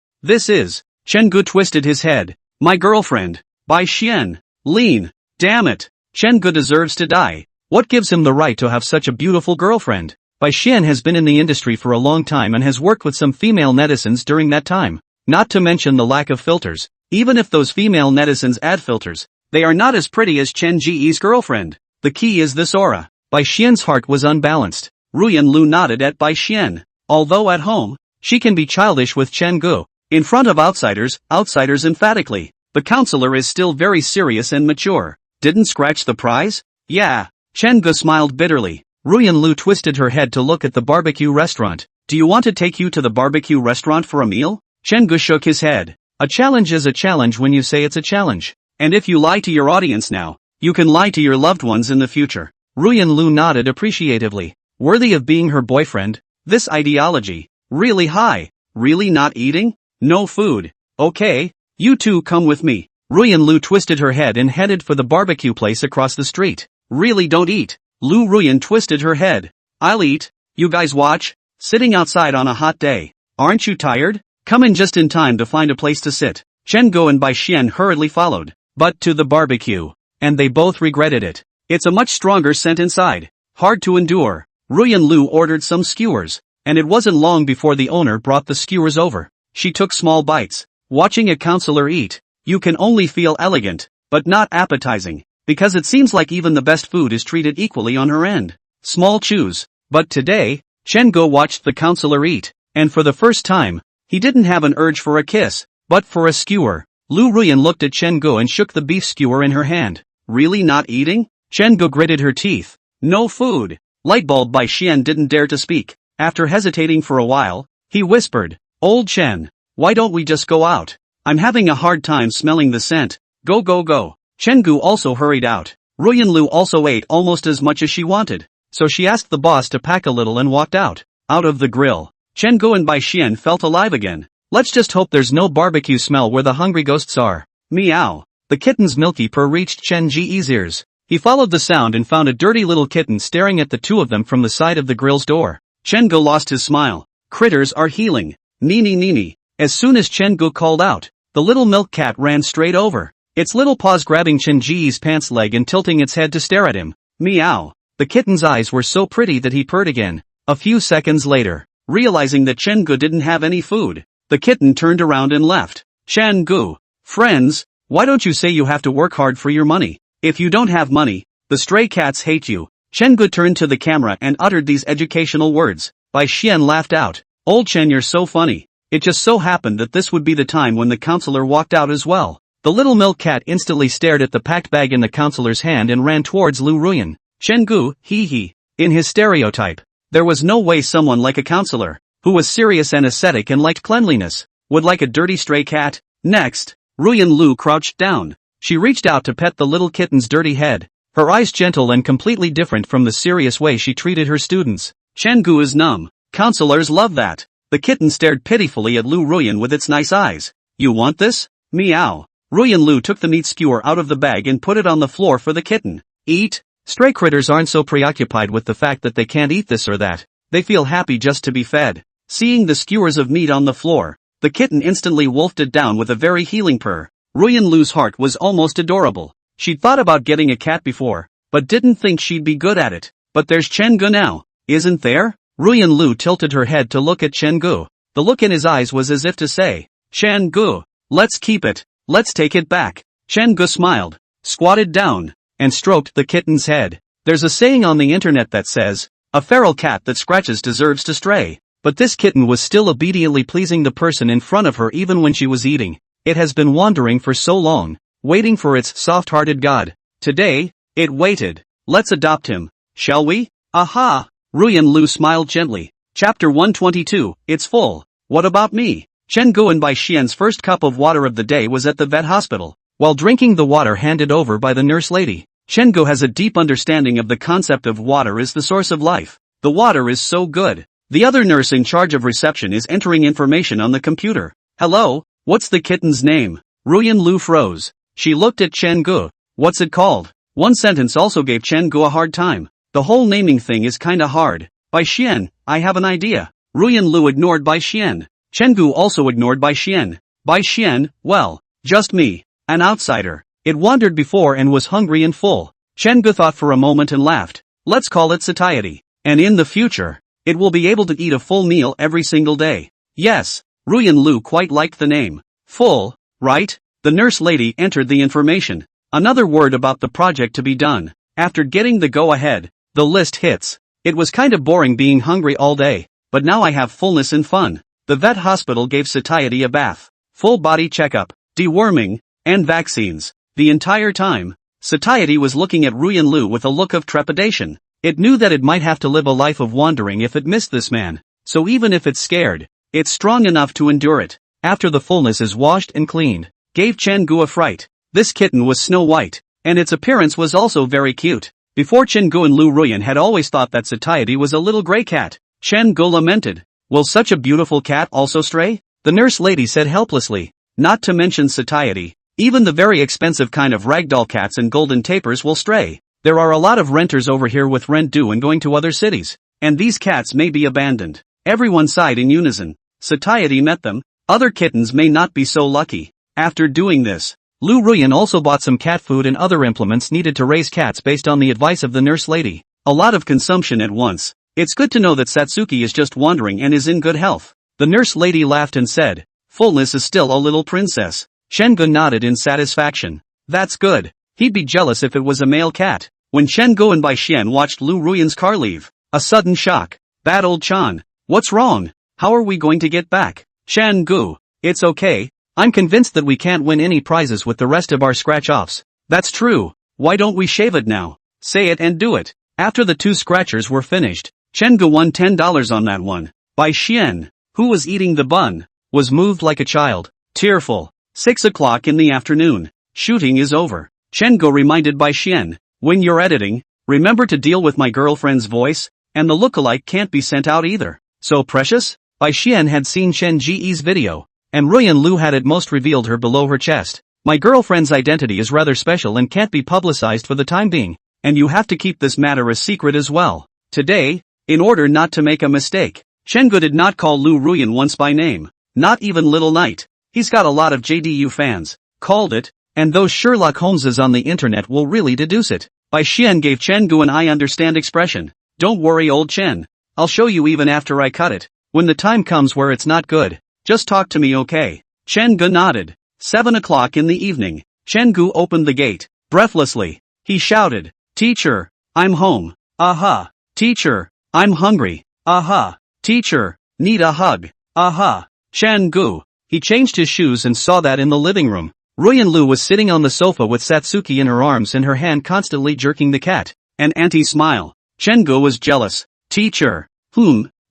This is. Chen Gu twisted his head. My girlfriend. Bai Xian. Lean. Damn it. Chen Gu deserves to die. What gives him the right to have such a beautiful girlfriend? Bai Xian has been in the industry for a long time and has worked with some female netizens during that time. Not to mention the lack of filters. Even if those female netizens add filters, they are not as pretty as Chen Ji's girlfriend. The key is this aura. Bai Xian's heart was unbalanced. Ruyan Lu nodded at Bai Xian. Although at home, she can be childish with Chen Gu. In front of outsiders emphatically. The counselor is still very serious and mature. Didn't scratch the prize? Yeah. Chen Gu smiled bitterly. Ruyan Lu twisted her head to look at the barbecue restaurant. Do you want to take you to the barbecue restaurant for a meal? Chen Gu shook his head. A challenge is a challenge when you say it's a challenge. And if you lie to your audience now, you can lie to your loved ones in the future. Ruyan Lu nodded appreciatively. Worthy of being her boyfriend? This ideology. Really high. Really not eating? No food. Okay. You two come with me. Ruyan Lu twisted her head and headed for the barbecue place across the street. Really don't eat. Lu Ruyan twisted her head. I'll eat. You guys watch. Sitting outside on a hot day. Aren't you tired? Come in just in time to find a place to sit. Chen Go and Bai Xian hurriedly followed. But to the barbecue. And they both regretted it. It's a much stronger scent inside. Hard to endure. Ruyan Lu ordered some skewers. And it wasn't long before the owner brought the skewers over. She took small bites. Watching a counselor eat, you can only feel elegant, but not appetizing, because it seems like even the best food is treated equally on her end. Small chews. But today, Chen Go watched the counselor eat, and for the first time, he didn't have an urge for a kiss, but for a skewer. Lu Ruyan looked at Chen Go and shook the beef skewer in her hand. Really not eating? Chen Go gritted her teeth. No food. Lightbulb Bai Xian didn't dare to speak. After hesitating for a while, he whispered, Old Chen, why don't we just go out? I'm having a hard time smelling the scent. Go go go. Chen Gu also hurried out. Ruyan Lu also ate almost as much as she wanted, so she asked the boss to pack a little and walked out. Out of the grill, Chen Gu and Bai Xian felt alive again. Let's just hope there's no barbecue smell where the hungry ghosts are. Meow. The kitten's milky purr reached Chen Ji's ears. He followed the sound and found a dirty little kitten staring at the two of them from the side of the grill's door. Chen Gu lost his smile. Critters are healing. Nini Nini. As soon as Chen Gu called out, the little milk cat ran straight over, its little paws grabbing Chen Ji's pants leg and tilting its head to stare at him. Meow. The kitten's eyes were so pretty that he purred again. A few seconds later, realizing that Chen Gu didn't have any food, the kitten turned around and left. Chen Gu. Friends, why don't you say you have to work hard for your money? If you don't have money, the stray cats hate you. Chen Gu turned to the camera and uttered these educational words. Bai Xian laughed out. Old Chen, you're so funny. It just so happened that this would be the time when the counselor walked out as well. The little milk cat instantly stared at the packed bag in the counselor's hand and ran towards Lu Ruyan. Chen Gu, hee. In his stereotype, there was no way someone like a counselor, who was serious and ascetic and liked cleanliness, would like a dirty stray cat. Next, Ruyan Lu crouched down. She reached out to pet the little kitten's dirty head, her eyes gentle and completely different from the serious way she treated her students. Chen Gu is numb. Counselors love that. The kitten stared pitifully at Lu Ruyan with its nice eyes. You want this? Meow. Ruyan Lu took the meat skewer out of the bag and put it on the floor for the kitten. Eat? Stray critters aren't so preoccupied with the fact that they can't eat this or that. They feel happy just to be fed. Seeing the skewers of meat on the floor, the kitten instantly wolfed it down with a very healing purr. Ruyan Lu's heart was almost adorable. She'd thought about getting a cat before, but didn't think she'd be good at it. But there's Chen Gu now, isn't there? Ruyan Lu tilted her head to look at Chen Gu. The look in his eyes was as if to say, Chen Gu, let's keep it, let's take it back. Chen Gu smiled, squatted down, and stroked the kitten's head. There's a saying on the internet that says, a feral cat that scratches deserves to stray. But this kitten was still obediently pleasing the person in front of her even when she was eating. It has been wandering for so long, waiting for its soft-hearted god. Today, it waited. Let's adopt him, shall we? Aha! Ruyan Lu smiled gently. Chapter 122, it's full. What about me? Chen Gu and Bai Xian's first cup of water of the day was at the vet hospital. While drinking the water handed over by the nurse lady, Chen Gu has a deep understanding of the concept of water is the source of life. The water is so good. The other nurse in charge of reception is entering information on the computer. Hello, what's the kitten's name? Ruyan Lu froze. She looked at Chen Gu. What's it called? One sentence also gave Chen Gu a hard time. The whole naming thing is kinda hard. Bai Xian, I have an idea. Ruyan Lu ignored Bai Xian. Chen Gu also ignored Bai Xian. Bai Xian, well, just me, an outsider. It wandered before and was hungry and full. Chen Gu thought for a moment and laughed. Let's call it satiety. And in the future, it will be able to eat a full meal every single day. Yes, Ruyan Lu quite liked the name. Full, right? The nurse lady entered the information. Another word about the project to be done. After getting the go-ahead, the list hits. It was kind of boring being hungry all day, but now I have fullness and fun. The vet hospital gave satiety a bath, full body checkup, deworming, and vaccines. The entire time, satiety was looking at Ruyan Lu with a look of trepidation. It knew that it might have to live a life of wandering if it missed this man. So even if it's scared, it's strong enough to endure it. After the fullness is washed and cleaned, gave Chen Gu a fright. This kitten was snow white, and its appearance was also very cute. Before Chen Gu and Lu Ruyan had always thought that satiety was a little gray cat. Chen Gu lamented. Will such a beautiful cat also stray? The nurse lady said helplessly. Not to mention satiety. Even the very expensive kind of ragdoll cats and golden tapers will stray. There are a lot of renters over here with rent due and going to other cities. And these cats may be abandoned. Everyone sighed in unison. Satiety met them. Other kittens may not be so lucky. After doing this, Lu Ruyan also bought some cat food and other implements needed to raise cats based on the advice of the nurse lady. A lot of consumption at once. It's good to know that Satsuki is just wandering and is in good health. The nurse lady laughed and said, "Fullness is still a little princess." Shengu nodded in satisfaction. That's good. He'd be jealous if it was a male cat. When Shengu and Bai Xian watched Lu Ruyan's car leave, a sudden shock. Bad old Chan. What's wrong? How are we going to get back? Shengu. It's okay. I'm convinced that we can't win any prizes with the rest of our scratch-offs. That's true. Why don't we shave it now? Say it and do it. After the 2 scratchers were finished, Shengu won $10 on that one. Bai Xian, who was eating the bun, was moved like a child. Tearful. 6 o'clock in the afternoon. Shooting is over. Shengu reminded Bai Xian, when you're editing, remember to deal with my girlfriend's voice, and the lookalike can't be sent out either. So precious? Bai Xian had seen Shen Ji's video, and Ruyan Lu had at most revealed her below her chest. My girlfriend's identity is rather special and can't be publicized for the time being, and you have to keep this matter a secret as well. Today, in order not to make a mistake, Shengu did not call Lu Ruyan once by name, not even Little Knight. He's got a lot of JDU fans. Called it, and those Sherlock Holmeses on the internet will really deduce it. Bai Xian gave Shengu an I understand expression. Don't worry old Chen. I'll show you even after I cut it. When the time comes where it's not good, just talk to me okay? Shengu nodded. 7 o'clock in the evening. Shengu opened the gate. Breathlessly, he shouted, "Teacher, I'm home. Aha. Teacher, I'm hungry. Aha. Teacher, need a hug. Aha." Shengu. He changed his shoes and saw that in the living room. Ruyan Lu was sitting on the sofa with Satsuki in her arms and her hand constantly jerking the cat. An anti-smile. Shengu was jealous. "Teacher."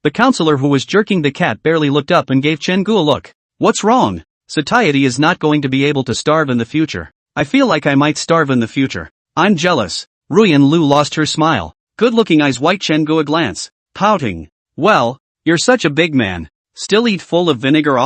The counselor who was jerking the cat barely looked up and gave Shengu a look. "What's wrong? Satiety is not going to be able to starve in the future. I feel like I might starve in the future. I'm jealous." Ruyan Lu lost her smile. Good-looking eyes white Shengu a glance. Pouting. "Well, you're such a big man. Still eat full of vinegar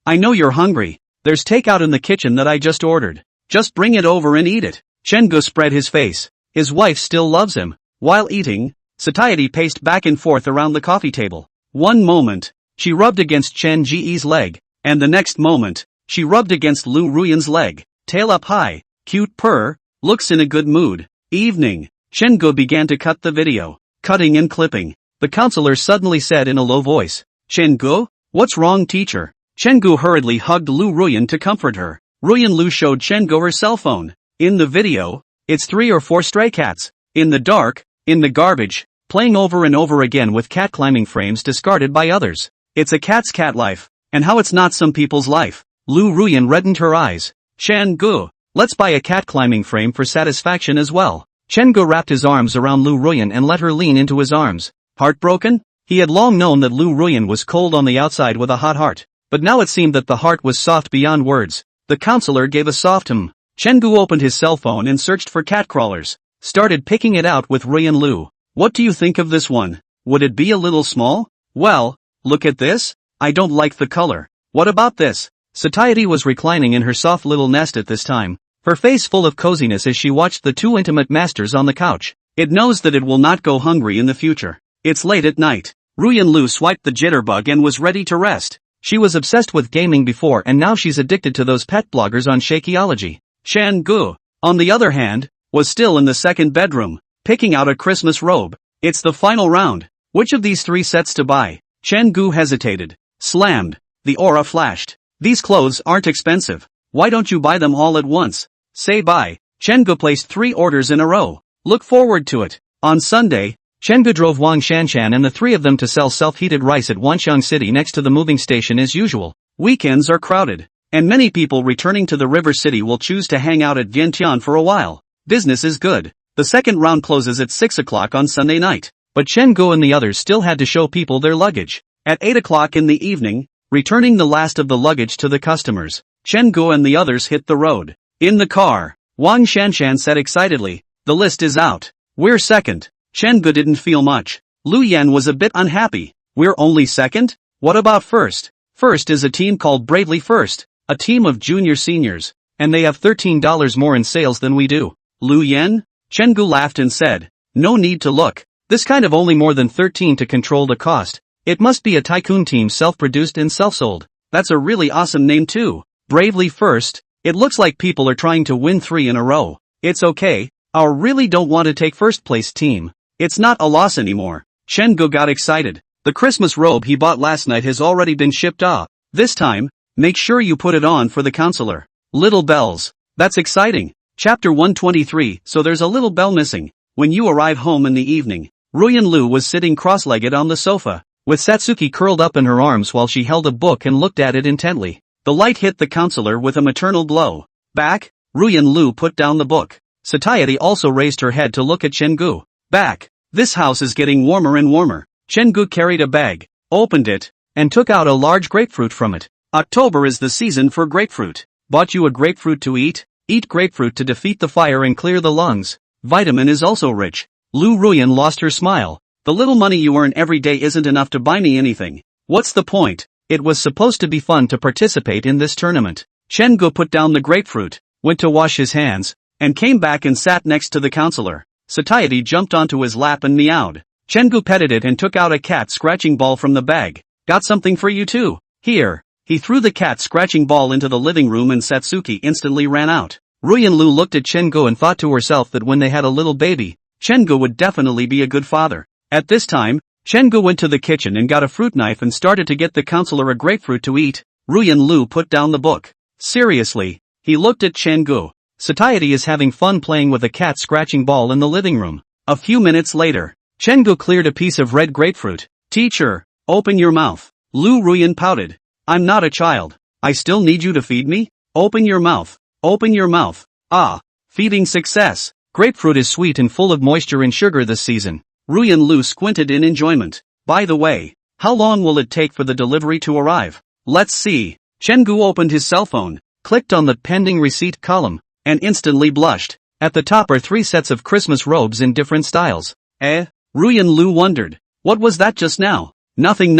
I know you're hungry. There's takeout in the kitchen that I just ordered. Just bring it over and eat it." Shengu spread his face. His wife still loves him. While eating, Satiety paced back and forth around the coffee table. One moment, she rubbed against Chen Ji's leg, and the next moment, she rubbed against Lu Ruyan's leg. Tail up high, cute purr, looks in a good mood. Evening, Shengu began to cut the video. Cutting and clipping. The counselor suddenly said in a low voice, "Shengu? What's wrong teacher?" Shengu hurriedly hugged Lu Ruyan to comfort her. Ruyan Lu showed Shengu her cell phone. In the video, it's 3 or 4 stray cats. In the dark, in the garbage, playing over and over again with cat climbing frames discarded by others. It's a cat's cat life, and how it's not some people's life. Lu Ruyan reddened her eyes. "Shengu, let's buy a cat climbing frame for satisfaction as well." Shengu wrapped his arms around Lu Ruyan and let her lean into his arms. Heartbroken? He had long known that Lu Ruyan was cold on the outside with a hot heart. But now it seemed that the heart was soft beyond words. The counselor gave a soft Shengu opened his cell phone and searched for cat crawlers. Started picking it out with Ruyan Lu. "What do you think of this one? Would it be a little small? Well, look at this. I don't like the color. What about this?" Satiety was reclining in her soft little nest at this time, her face full of coziness as she watched the 2 intimate masters on the couch. It knows that it will not go hungry in the future. It's late at night. Ruyan Lu swiped the jitterbug and was ready to rest. She was obsessed with gaming before and now she's addicted to those pet bloggers on Shakeology. Shengu, on the other hand, was still in the second bedroom, picking out a Christmas robe. It's the final round. Which of these 3 sets to buy? Shengu hesitated. Slammed. The aura flashed. These clothes aren't expensive. Why don't you buy them all at once? Say bye. Shengu placed 3 orders in a row. Look forward to it. On Sunday, Shengu drove Wang Shanshan and the 3 of them to sell self-heated rice at Wanxiang City next to the moving station as usual. Weekends are crowded, and many people returning to the river city will choose to hang out at Vientiane for a while. Business is good. The second round closes at 6 o'clock on Sunday night, but Shengu and the others still had to show people their luggage. At 8 o'clock in the evening, returning the last of the luggage to the customers, Shengu and the others hit the road. In the car, Wang Shanshan said excitedly, "The list is out. We're second." Shengu didn't feel much. Lu Yan was a bit unhappy. "We're only second? What about first?" First is a team called Bravely First, a team of junior seniors. and they have $13 more in sales than we do. Lu Yen? Chen-gu laughed and said, no need to look. This kind of only more than 13 to control the cost. It must be a tycoon team self-produced and self-sold. That's a really awesome name too. Bravely First. It looks like people are trying to win 3 in a row. It's okay. I really don't want to take first place team. It's not a loss anymore. Chen-gu got excited. The Christmas robe he bought last night has already been shipped off. This time, make sure you put it on for the counselor. Little bells. That's exciting. Chapter 123. So there's a little bell missing. When you arrive home in the evening, Ruyan Lu was sitting cross-legged on the sofa, with Satsuki curled up in her arms while she held a book and looked at it intently. The light hit the counselor with a maternal blow. Back? Ruyan Lu put down the book. Satiety also raised her head to look at Chen-gu. Back. This house is getting warmer and warmer. Chen-gu carried a bag, opened it, and took out a large grapefruit from it. October is the season for grapefruit. Bought you a grapefruit to eat? Eat grapefruit to defeat the fire and clear the lungs. Vitamin is also rich. Lu Ruyan lost her smile. The little money you earn every day isn't enough to buy me anything. What's the point? It was supposed to be fun to participate in this tournament. Chen-gu put down the grapefruit, went to wash his hands, and came back and sat next to the counselor. Satiety jumped onto his lap and meowed. Chen-gu petted it and took out a cat scratching ball from the bag. Got something for you too. Here. He threw the cat scratching ball into the living room and Satsuki instantly ran out. Ruyan Lu looked at Chen-gu and thought to herself that when they had a little baby, Chen-gu would definitely be a good father. At this time, Chen-gu went to the kitchen and got a fruit knife and started to get the counselor a grapefruit to eat. Ruyan Lu put down the book. Seriously? He looked at Chen-gu. Satiety is having fun playing with a cat scratching ball in the living room. A few minutes later, Chen-gu cleared a piece of red grapefruit. Teacher, open your mouth. Lu Ruyan pouted. I'm not a child. I still need you to feed me? Open your mouth. Open your mouth. Ah, feeding success. Grapefruit is sweet and full of moisture and sugar this season. Ruyan Lu squinted in enjoyment. By the way, how long will it take for the delivery to arrive? Let's see. Chen-gu opened his cell phone, clicked on the pending receipt column, and instantly blushed. At the top are 3 sets of Christmas robes in different styles. Ruyan Lu wondered. What was that just now? Nothing.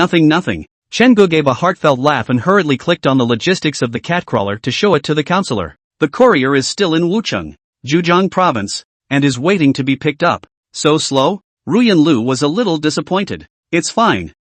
Chen-gu gave a heartfelt laugh and hurriedly clicked on the logistics of the cat crawler to show it to the counselor. The courier is still in Wucheng, Zhejiang province, and is waiting to be picked up. So slow? Ruyan Lu was a little disappointed. It's fine.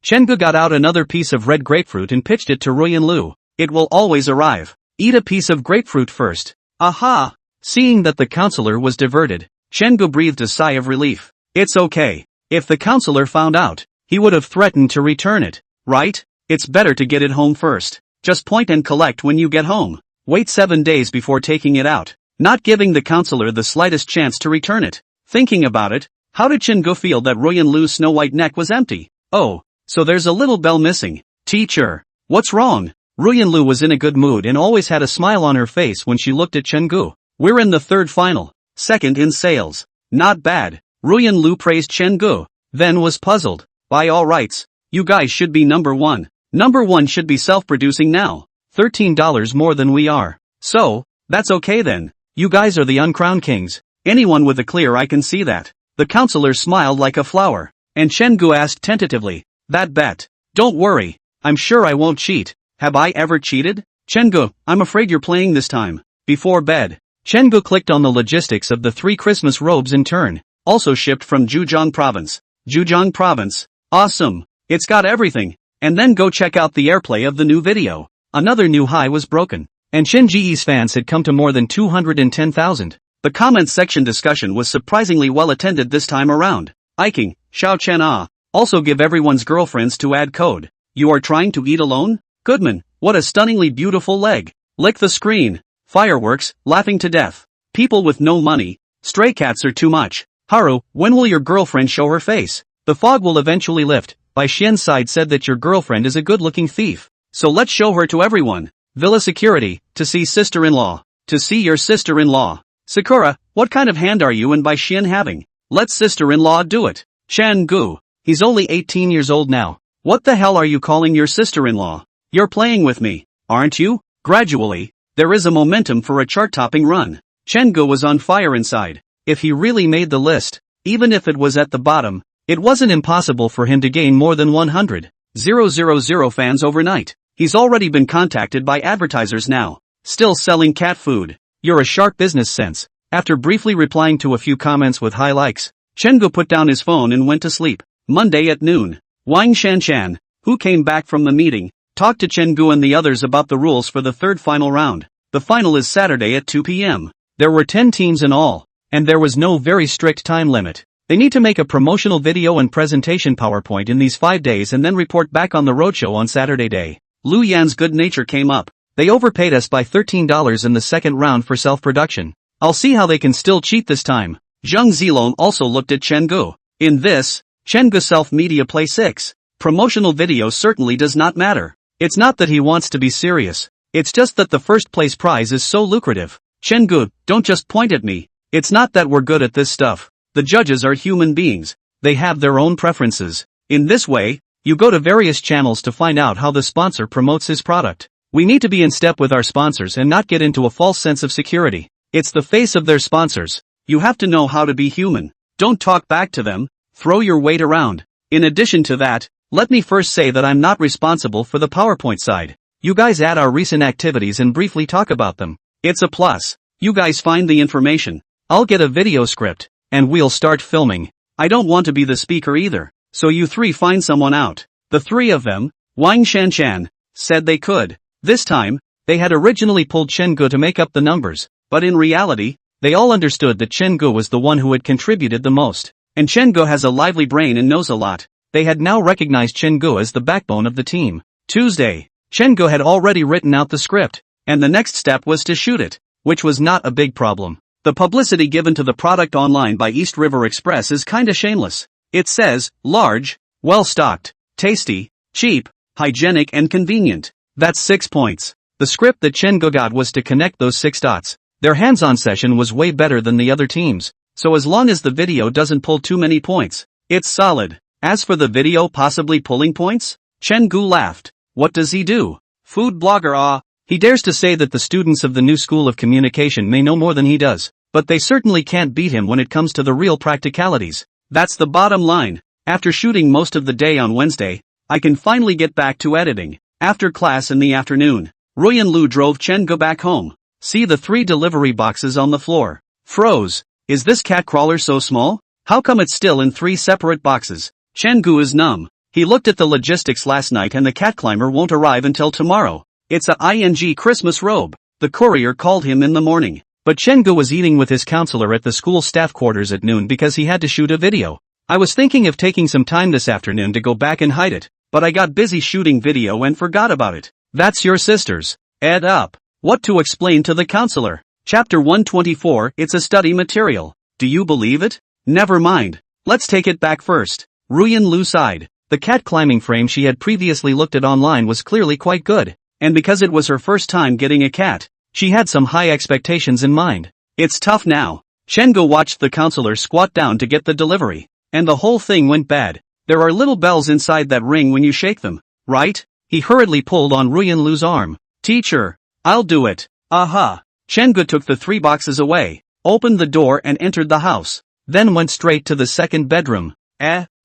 Chen-gu got out another piece of red grapefruit and pitched it to Ruyan Lu. It will always arrive. Eat a piece of grapefruit first. Aha! Seeing that the counselor was diverted, Chen-gu breathed a sigh of relief. It's okay. If the counselor found out, he would have threatened to return it, right? It's better to get it home first. Just point and collect when you get home. Wait 7 days before taking it out, not giving the counselor the slightest chance to return it. Thinking about it, how did Chen-gu feel that Ruyan Lu's snow-white neck was empty? Oh, so there's a little bell missing. Teacher, what's wrong? Ruyan Lu was in a good mood and always had a smile on her face when she looked at Chen-gu. We're in the third final, second in sales. Not bad. Ruyan Lu praised Chen-gu, then was puzzled. By all rights, you guys should be number 1. Number 1 should be self-producing now. $13 more than we are. So, that's okay then. You guys are the uncrowned kings. Anyone with a clear eye can see that. The counselor smiled like a flower, and Chen-gu asked tentatively, that bet? Don't worry, I'm sure I won't cheat. Have I ever cheated? Chen-gu, I'm afraid you're playing this time. Before bed, Chen-gu clicked on the logistics of the 3 Christmas robes in turn, also shipped from Zhejiang province. Zhejiang province. Awesome. It's got everything. And then go check out the airplay of the new video. Another new high was broken, and Shin Ji's fans had come to more than 210,000. The comments section discussion was surprisingly well attended this time around. Iking, Xiao Chen Ah. Also give everyone's girlfriends to add code. You are trying to eat alone? Goodman, what a stunningly beautiful leg. Lick the screen. Fireworks, laughing to death. People with no money. Stray cats are too much. Haru, when will your girlfriend show her face? The fog will eventually lift. By Xian's side said that your girlfriend is a good-looking thief. So let's show her to everyone. Villa Security, to see sister-in-law. To see your sister-in-law. Sakura, what kind of hand are you and by Xian having? Let sister-in-law do it. Shan-gu, he's only 18 years old now. What the hell are you calling your sister-in-law? You're playing with me, aren't you? Gradually, there is a momentum for a chart-topping run. Chen-gu was on fire inside. If he really made the list, even if it was at the bottom, it wasn't impossible for him to gain more than 100,000 fans overnight. He's already been contacted by advertisers now. Still selling cat food. You're a sharp business sense. After briefly replying to a few comments with high likes, Chengu put down his phone and went to sleep. Monday at noon. Wang Shanshan, who came back from the meeting, talked to Chengu and the others about the rules for the third final round. The final is Saturday at 2 p.m. There were 10 teams in all, and there was no very strict time limit. They need to make a promotional video and presentation PowerPoint in these 5 days and then report back on the roadshow on Saturday day. Lu Yan's good nature came up. They overpaid us by $13 in the second round for self-production. I'll see how they can still cheat this time. Zheng Zilong also looked at Chengu. In this, Chengu self-media play 6. Promotional video certainly does not matter. It's not that he wants to be serious. It's just that the first place prize is so lucrative. Chengu, don't just point at me. It's not that we're good at this stuff. The judges are human beings. They have their own preferences. In this way, you go to various channels to find out how the sponsor promotes his product. We need to be in step with our sponsors and not get into a false sense of security. It's the face of their sponsors. You have to know how to be human. Don't talk back to them. Throw your weight around. In addition to that, let me first say that I'm not responsible for the PowerPoint side. You guys add our recent activities and briefly talk about them. It's a plus. You guys find the information. I'll get a video script, and we'll start filming. I don't want to be the speaker either, so you three find someone out. The three of them, Wang Shanshan, said they could. This time, they had originally pulled Chengu to make up the numbers, but in reality, they all understood that Chengu was the one who had contributed the most. And Chengu has a lively brain and knows a lot. They had now recognized Chengu as the backbone of the team. Tuesday, Chengu had already written out the script, and the next step was to shoot it, which was not a big problem. The publicity given to the product online by East River Express is kinda shameless. It says, large, well-stocked, tasty, cheap, hygienic and convenient. That's 6 points. The script that Chengu got was to connect those 6 dots. Their hands-on session was way better than the other teams, so as long as the video doesn't pull too many points, it's solid. As for the video possibly pulling points, Chengu laughed. What does he do? Food blogger He dares to say that the students of the new school of communication may know more than he does, but they certainly can't beat him when it comes to the real practicalities. That's the bottom line. After shooting most of the day on Wednesday, I can finally get back to editing. After class in the afternoon, Ruyan Lu drove Chengu back home. See the 3 delivery boxes on the floor. Froze. Is this cat crawler so small? How come it's still in 3 separate boxes? Chengu is numb. He looked at the logistics last night and the cat climber won't arrive until tomorrow. It's a ing Christmas robe. The courier called him in the morning. But Chengu was eating with his counselor at the school staff quarters at noon because he had to shoot a video. I was thinking of taking some time this afternoon to go back and hide it, but I got busy shooting video and forgot about it. That's your sister's. Ed up. What to explain to the counselor? Chapter 124, it's a study material. Do you believe it? Never mind. Let's take it back first. Ruyan Lu sighed. The cat climbing frame she had previously looked at online was clearly quite good, and because it was her first time getting a cat, she had some high expectations in mind. It's tough now. Chengu watched the counselor squat down to get the delivery, and the whole thing went bad. There are little bells inside that ring when you shake them, right? He hurriedly pulled on Ruyan Lu's arm. Teacher, I'll do it. Aha. Chengu took the 3 boxes away, opened the door and entered the house, then went straight to the second bedroom.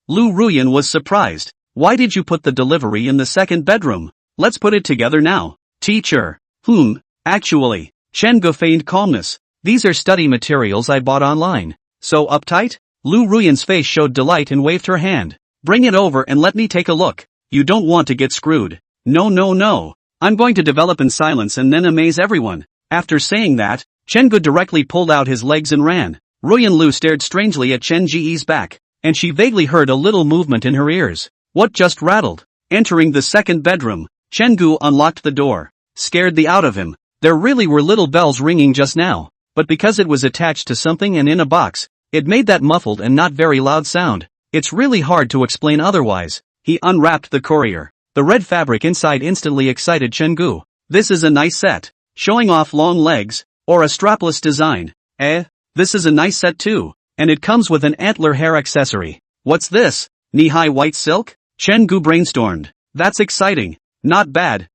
Lu Ruyan was surprised. Why did you put the delivery in the second bedroom? Let's put it together now. Teacher. Actually. Chengu feigned calmness. These are study materials I bought online. So uptight? Lu Ruyan's face showed delight and waved her hand. Bring it over and let me take a look. You don't want to get screwed. No. I'm going to develop in silence and then amaze everyone. After saying that, Chengu directly pulled out his legs and ran. Ruyan Lu stared strangely at Chen Ji's back, and she vaguely heard a little movement in her ears. What just rattled? Entering the second bedroom, Chengu unlocked the door. Scared the out of him. There really were little bells ringing just now, but because it was attached to something and in a box, it made that muffled and not very loud sound. It's really hard to explain otherwise. He unwrapped the courier. The red fabric inside instantly excited Chengu. This is a nice set. Showing off long legs, or a strapless design. This is a nice set too, and it comes with an antler hair accessory. What's this? Knee-high white silk? Chengu brainstormed. That's exciting. Not bad.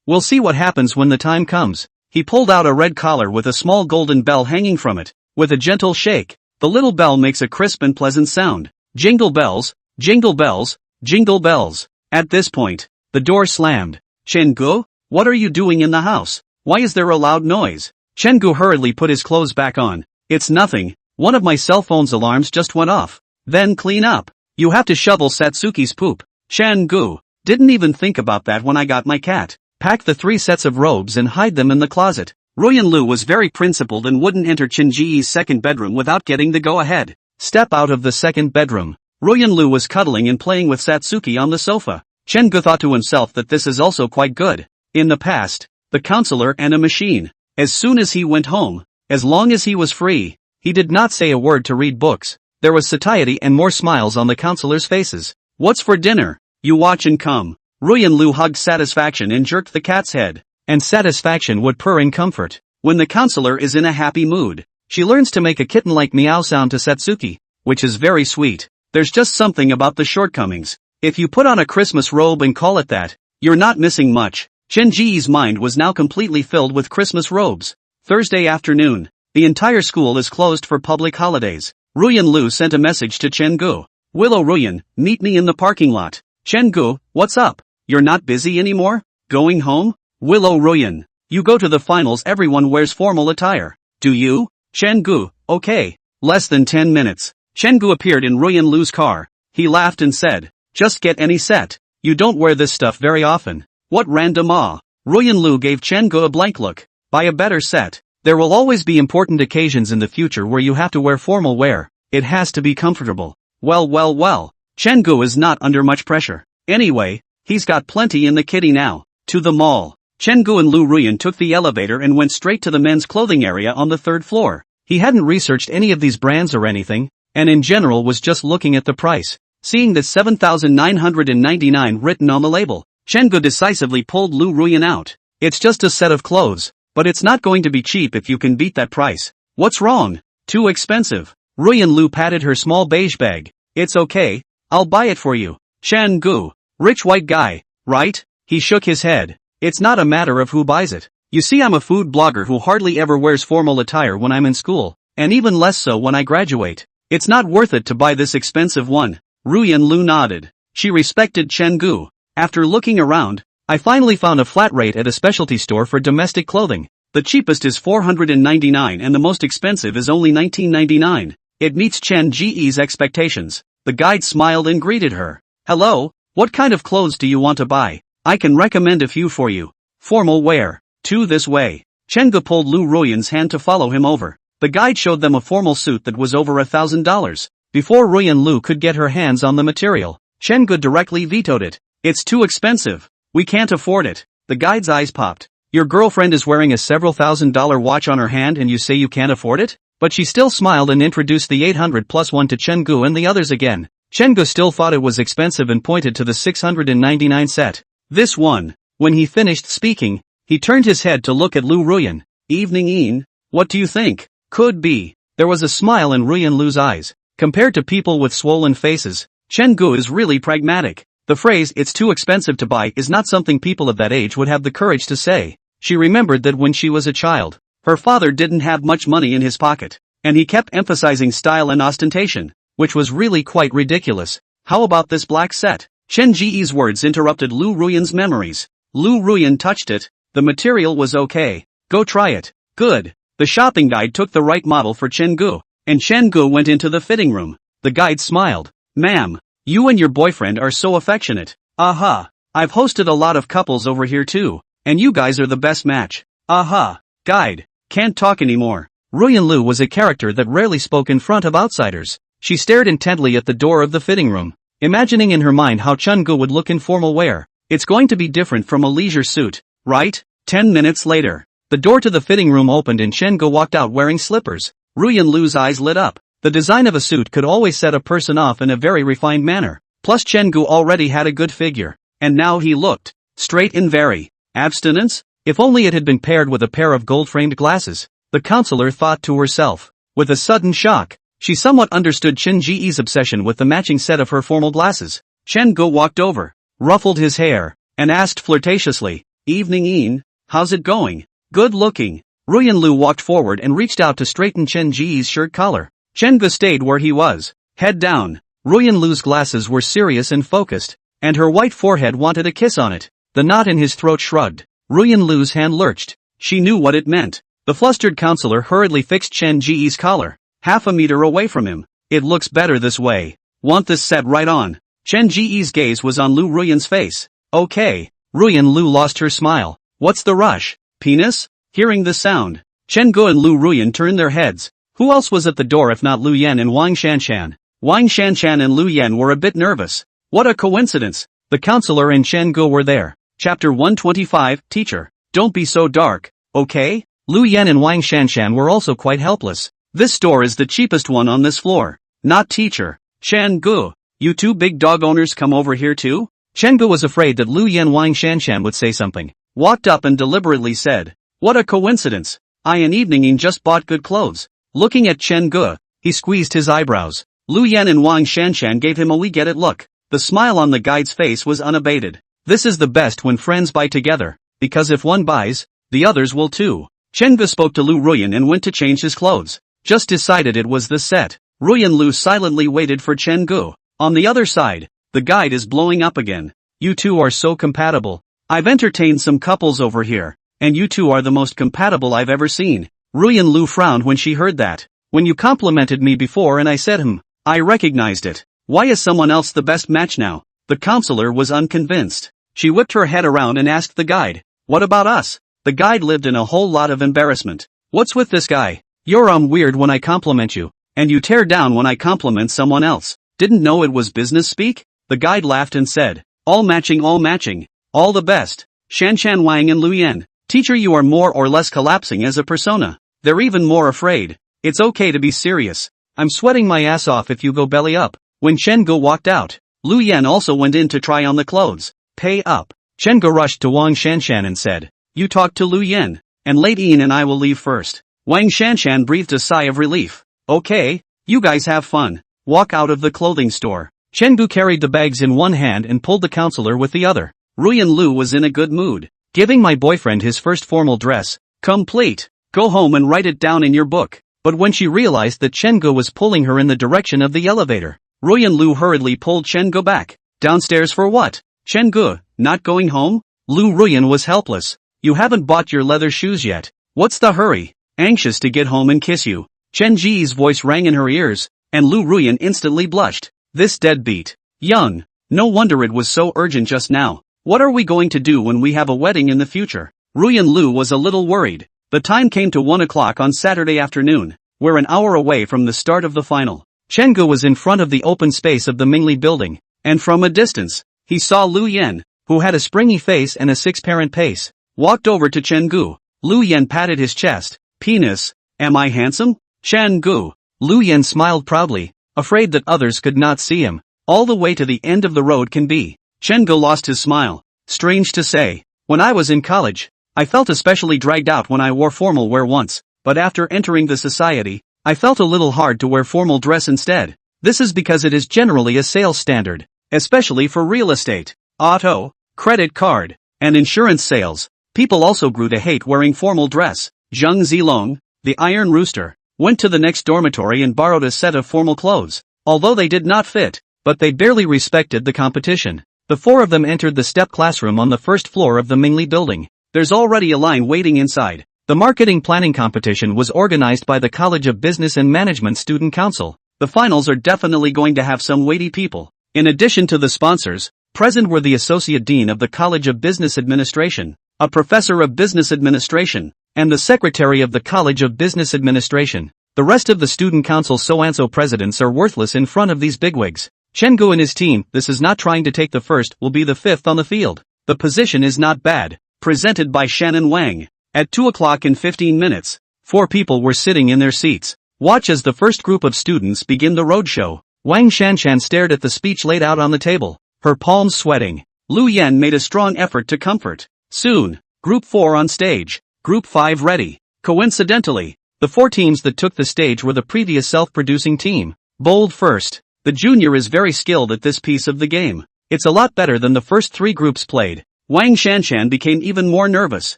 We'll see what happens when the time comes. He pulled out a red collar with a small golden bell hanging from it. With a gentle shake, the little bell makes a crisp and pleasant sound. Jingle bells, jingle bells, jingle bells. At this point, the door slammed. Chengu, what are you doing in the house? Why is there a loud noise? Chen-gu hurriedly put his clothes back on. It's nothing. One of my cell phone's alarms just went off. Then clean up. You have to shovel Satsuki's poop. Chen-gu. Didn't even think about that when I got my cat. Pack the 3 sets of robes and hide them in the closet. Ruyan-lu was very principled and wouldn't enter Chin-ji's second bedroom without getting the go-ahead. Step out of the second bedroom. Ruyan-lu was cuddling and playing with Satsuki on the sofa. Chen-gu thought to himself that this is also quite good. In the past, the counselor and a machine. As soon as he went home, as long as he was free, he did not say a word to read books. There was satiety and more smiles on the counselors' faces. What's for dinner? You watch and come. Ruyan-lu hugged Satisfaction and jerked the cat's head. And Satisfaction would purr in comfort. When the counselor is in a happy mood, she learns to make a kitten-like meow sound to Satsuki, which is very sweet. There's just something about the shortcomings. If you put on a Christmas robe and call it that, you're not missing much. Chen-ji's mind was now completely filled with Christmas robes. Thursday afternoon. The entire school is closed for public holidays. Ruyan-lu sent a message to Chen-gu. Willow Ruyan, meet me in the parking lot. Chen-gu, what's up? You're not busy anymore? Going home? Willow Ruyan, you go to the finals, everyone wears formal attire. Do you? Chen-gu, okay. Less than 10 minutes. Chen-gu appeared in Ruyan-lu's car. He laughed and said, just get any set. You don't wear this stuff very often. What random awe. Ruyan-lu gave Chen-gu a blank look. Buy a better set. There will always be important occasions in the future where you have to wear formal wear. It has to be comfortable. Well. Chen-gu is not under much pressure. Anyway, he's got plenty in the kitty now. To the mall. Chen-gu and Lu Ruyan took the elevator and went straight to the men's clothing area on the 3rd floor. He hadn't researched any of these brands or anything, and in general was just looking at the price. Seeing the 7,999 written on the label, Chen-gu decisively pulled Lu Ruyan out. It's just a set of clothes, but it's not going to be cheap if you can beat that price. What's wrong? Too expensive. Ruyan-lu patted her small beige bag. It's okay, I'll buy it for you. Chen-gu. Rich white guy, right? He shook his head. It's not a matter of who buys it. You see, I'm a food blogger who hardly ever wears formal attire when I'm in school, and even less so when I graduate. It's not worth it to buy this expensive one. Ruyan-lu nodded. She respected Chen-gu. After looking around, I finally found a flat rate at a specialty store for domestic clothing. The cheapest is $499 and the most expensive is only $19.99. It meets Chen-ji's expectations. The guide smiled and greeted her. Hello, what kind of clothes do you want to buy? I can recommend a few for you. Formal wear. This way. Chen-gu pulled Lu Ruyan's hand to follow him over. The guide showed them a formal suit that was over $1,000. Before Ruyan-lu could get her hands on the material, Chen-gu directly vetoed it. It's too expensive. We can't afford it. The guide's eyes popped. Your girlfriend is wearing a several $1,000 watch on her hand and you say you can't afford it? But she still smiled and introduced the 800 plus one to Chen-gu and the others again. Chen-gu still thought it was expensive and pointed to the 699 set. This one. When he finished speaking, he turned his head to look at Lu Ruyan. Evening. What do you think? Could be. There was a smile in Ruyan-lu's eyes. Compared to people with swollen faces, Chen-gu is really pragmatic. The phrase, it's too expensive to buy, is not something people of that age would have the courage to say. She remembered that when she was a child, her father didn't have much money in his pocket, and he kept emphasizing style and ostentation, which was really quite ridiculous. How about this black set? Chen-ji's words interrupted Lu Ruyan's memories. Lu Ruyan touched it. The material was okay. Go try it. Good. The shopping guide took the right model for Chen-gu, and Chen-gu went into the fitting room. The guide smiled. Ma'am, you and your boyfriend are so affectionate. Aha. I've hosted a lot of couples over here too, and you guys are the best match. Aha. Guide. Can't talk anymore. Ruyan-lu was a character that rarely spoke in front of outsiders. She stared intently at the door of the fitting room, imagining in her mind how Chen-gu would look in formal wear. It's going to be different from a leisure suit, right? 10 minutes later, the door to the fitting room opened and Chen-gu walked out wearing slippers. Ruyan-lu's eyes lit up. The design of a suit could always set a person off in a very refined manner. Plus Chen-gu already had a good figure, and now he looked straight and very abstinence. If only it had been paired with a pair of gold-framed glasses, the counselor thought to herself. With a sudden shock, she somewhat understood Chen-ji's obsession with the matching set of her formal glasses. Chen-gu walked over, ruffled his hair, and asked flirtatiously, Evening, how's it going? Good looking. Ruyan-lu walked forward and reached out to straighten Chen-ji's shirt collar. Chen-gu stayed where he was, head down. Ruyan-lu's glasses were serious and focused, and her white forehead wanted a kiss on it. The knot in his throat shrugged. Ruyan-lu's hand lurched. She knew what it meant. The flustered counselor hurriedly fixed Chen Ji's collar, half a meter away from him. It looks better this way. Want this set right on. Chen Ji's gaze was on Lu Ruyan's face. Okay. Ruyan Lu lost her smile. What's the rush? Penis? Hearing the sound, Chen Gu and Lu Ruyan turned their heads. Who else was at the door if not Lu Yan and Wang Shanshan? Wang Shanshan and Lu Yan were a bit nervous. What a coincidence. The counselor and Chen Gu were there. Chapter 125, Teacher. Don't be so dark, okay? Lu Yan and Wang Shanshan were also quite helpless. This store is the cheapest one on this floor. Not teacher. Chen Gu. You two big dog owners come over here too? Chen Gu was afraid that Lu Yan Wang Shanshan would say something. Walked up and deliberately said, what a coincidence. I and Evening just bought good clothes. Looking at Chen Gu, he squeezed his eyebrows. Lu Yan and Wang Shanshan gave him a we get it look. The smile on the guide's face was unabated. This is the best when friends buy together, because if one buys, the others will too. Chen Gu spoke to Lu Ruyan and went to change his clothes. Just decided it was the set. Ruyan Lu silently waited for Chen Gu. On the other side, the guide is blowing up again. You two are so compatible. I've entertained some couples over here, and you two are the most compatible I've ever seen. Ruyan Lu frowned when she heard that. When you complimented me before and I said I recognized it. Why is someone else the best match now? The counselor was unconvinced. She whipped her head around and asked the guide, what about us? The guide lived in a whole lot of embarrassment. What's with this guy? You're weird when I compliment you, and you tear down when I compliment someone else. Didn't know it was business speak? The guide laughed and said, all matching, all the best. Shanshan Wang and Lu Yan. Teacher, you are more or less collapsing as a persona. They're even more afraid. It's okay to be serious. I'm sweating my ass off if you go belly up. When Chen Gu walked out, Lu Yan also went in to try on the clothes. Pay up. Chen Gu rushed to Wang Shanshan and said, you talk to Lu Yan, and Late Ian and I will leave first. Wang Shanshan breathed a sigh of relief. Okay, you guys have fun. Walk out of the clothing store. Chen Gu carried the bags in one hand and pulled the counselor with the other. Ruyan Lu was in a good mood. Giving my boyfriend his first formal dress. Complete. Go home and write it down in your book. But when she realized that Chen Gu was pulling her in the direction of the elevator, Ruyan Lu hurriedly pulled Chen Gu back. Downstairs for what? Chen Gu, not going home? Lu Ruyan was helpless. You haven't bought your leather shoes yet. What's the hurry? Anxious to get home and kiss you. Chen Ji's voice rang in her ears, and Lu Ruyan instantly blushed. This deadbeat. Young. No wonder it was so urgent just now. What are we going to do when we have a wedding in the future? Ruyan Lu was a little worried. The time came to 1 o'clock on Saturday afternoon. We're an hour away from the start of the final. Chen Gu was in front of the open space of the Mingli building, and from a distance, he saw Lu Yan, who had a springy face and a six-parent pace, walked over to Chen Gu. Lu Yan patted his chest. Penis. Am I handsome? Chen Gu. Lu Yan smiled proudly, afraid that others could not see him. All the way to the end of the road can be. Chen Gu lost his smile. Strange to say, when I was in college, I felt especially dragged out when I wore formal wear once, but after entering the society, I felt a little hard to wear formal dress instead. This is because it is generally a sales standard, especially for real estate, auto, credit card, and insurance sales. People also grew to hate wearing formal dress. Zheng Zilong, the Iron Rooster, went to the next dormitory and borrowed a set of formal clothes, although they did not fit, but they barely respected the competition. The four of them entered the step classroom on the first floor of the Mingli building. There's already a line waiting inside. The marketing planning competition was organized by the College of Business and Management Student Council. The finals are definitely going to have some weighty people. In addition to the sponsors, present were the Associate Dean of the College of Business Administration, a Professor of Business Administration, and the Secretary of the College of Business Administration. The rest of the Student Council so-and-so presidents are worthless in front of these bigwigs. Chen Gu and his team, this is not trying to take the first, will be the fifth on the field. The position is not bad. Presented by Shannon Wang. At 2 o'clock in 15 minutes, 4 people were sitting in their seats. Watch as the first group of students begin the roadshow. Wang Shanshan stared at the speech laid out on the table, her palms sweating. Lu Yan made a strong effort to comfort. Soon, Group 4 on stage, Group 5 ready. Coincidentally, the 4 teams that took the stage were the previous self-producing team. Bold first. The junior is very skilled at this piece of the game. It's a lot better than the first 3 groups played. Wang Shanshan became even more nervous.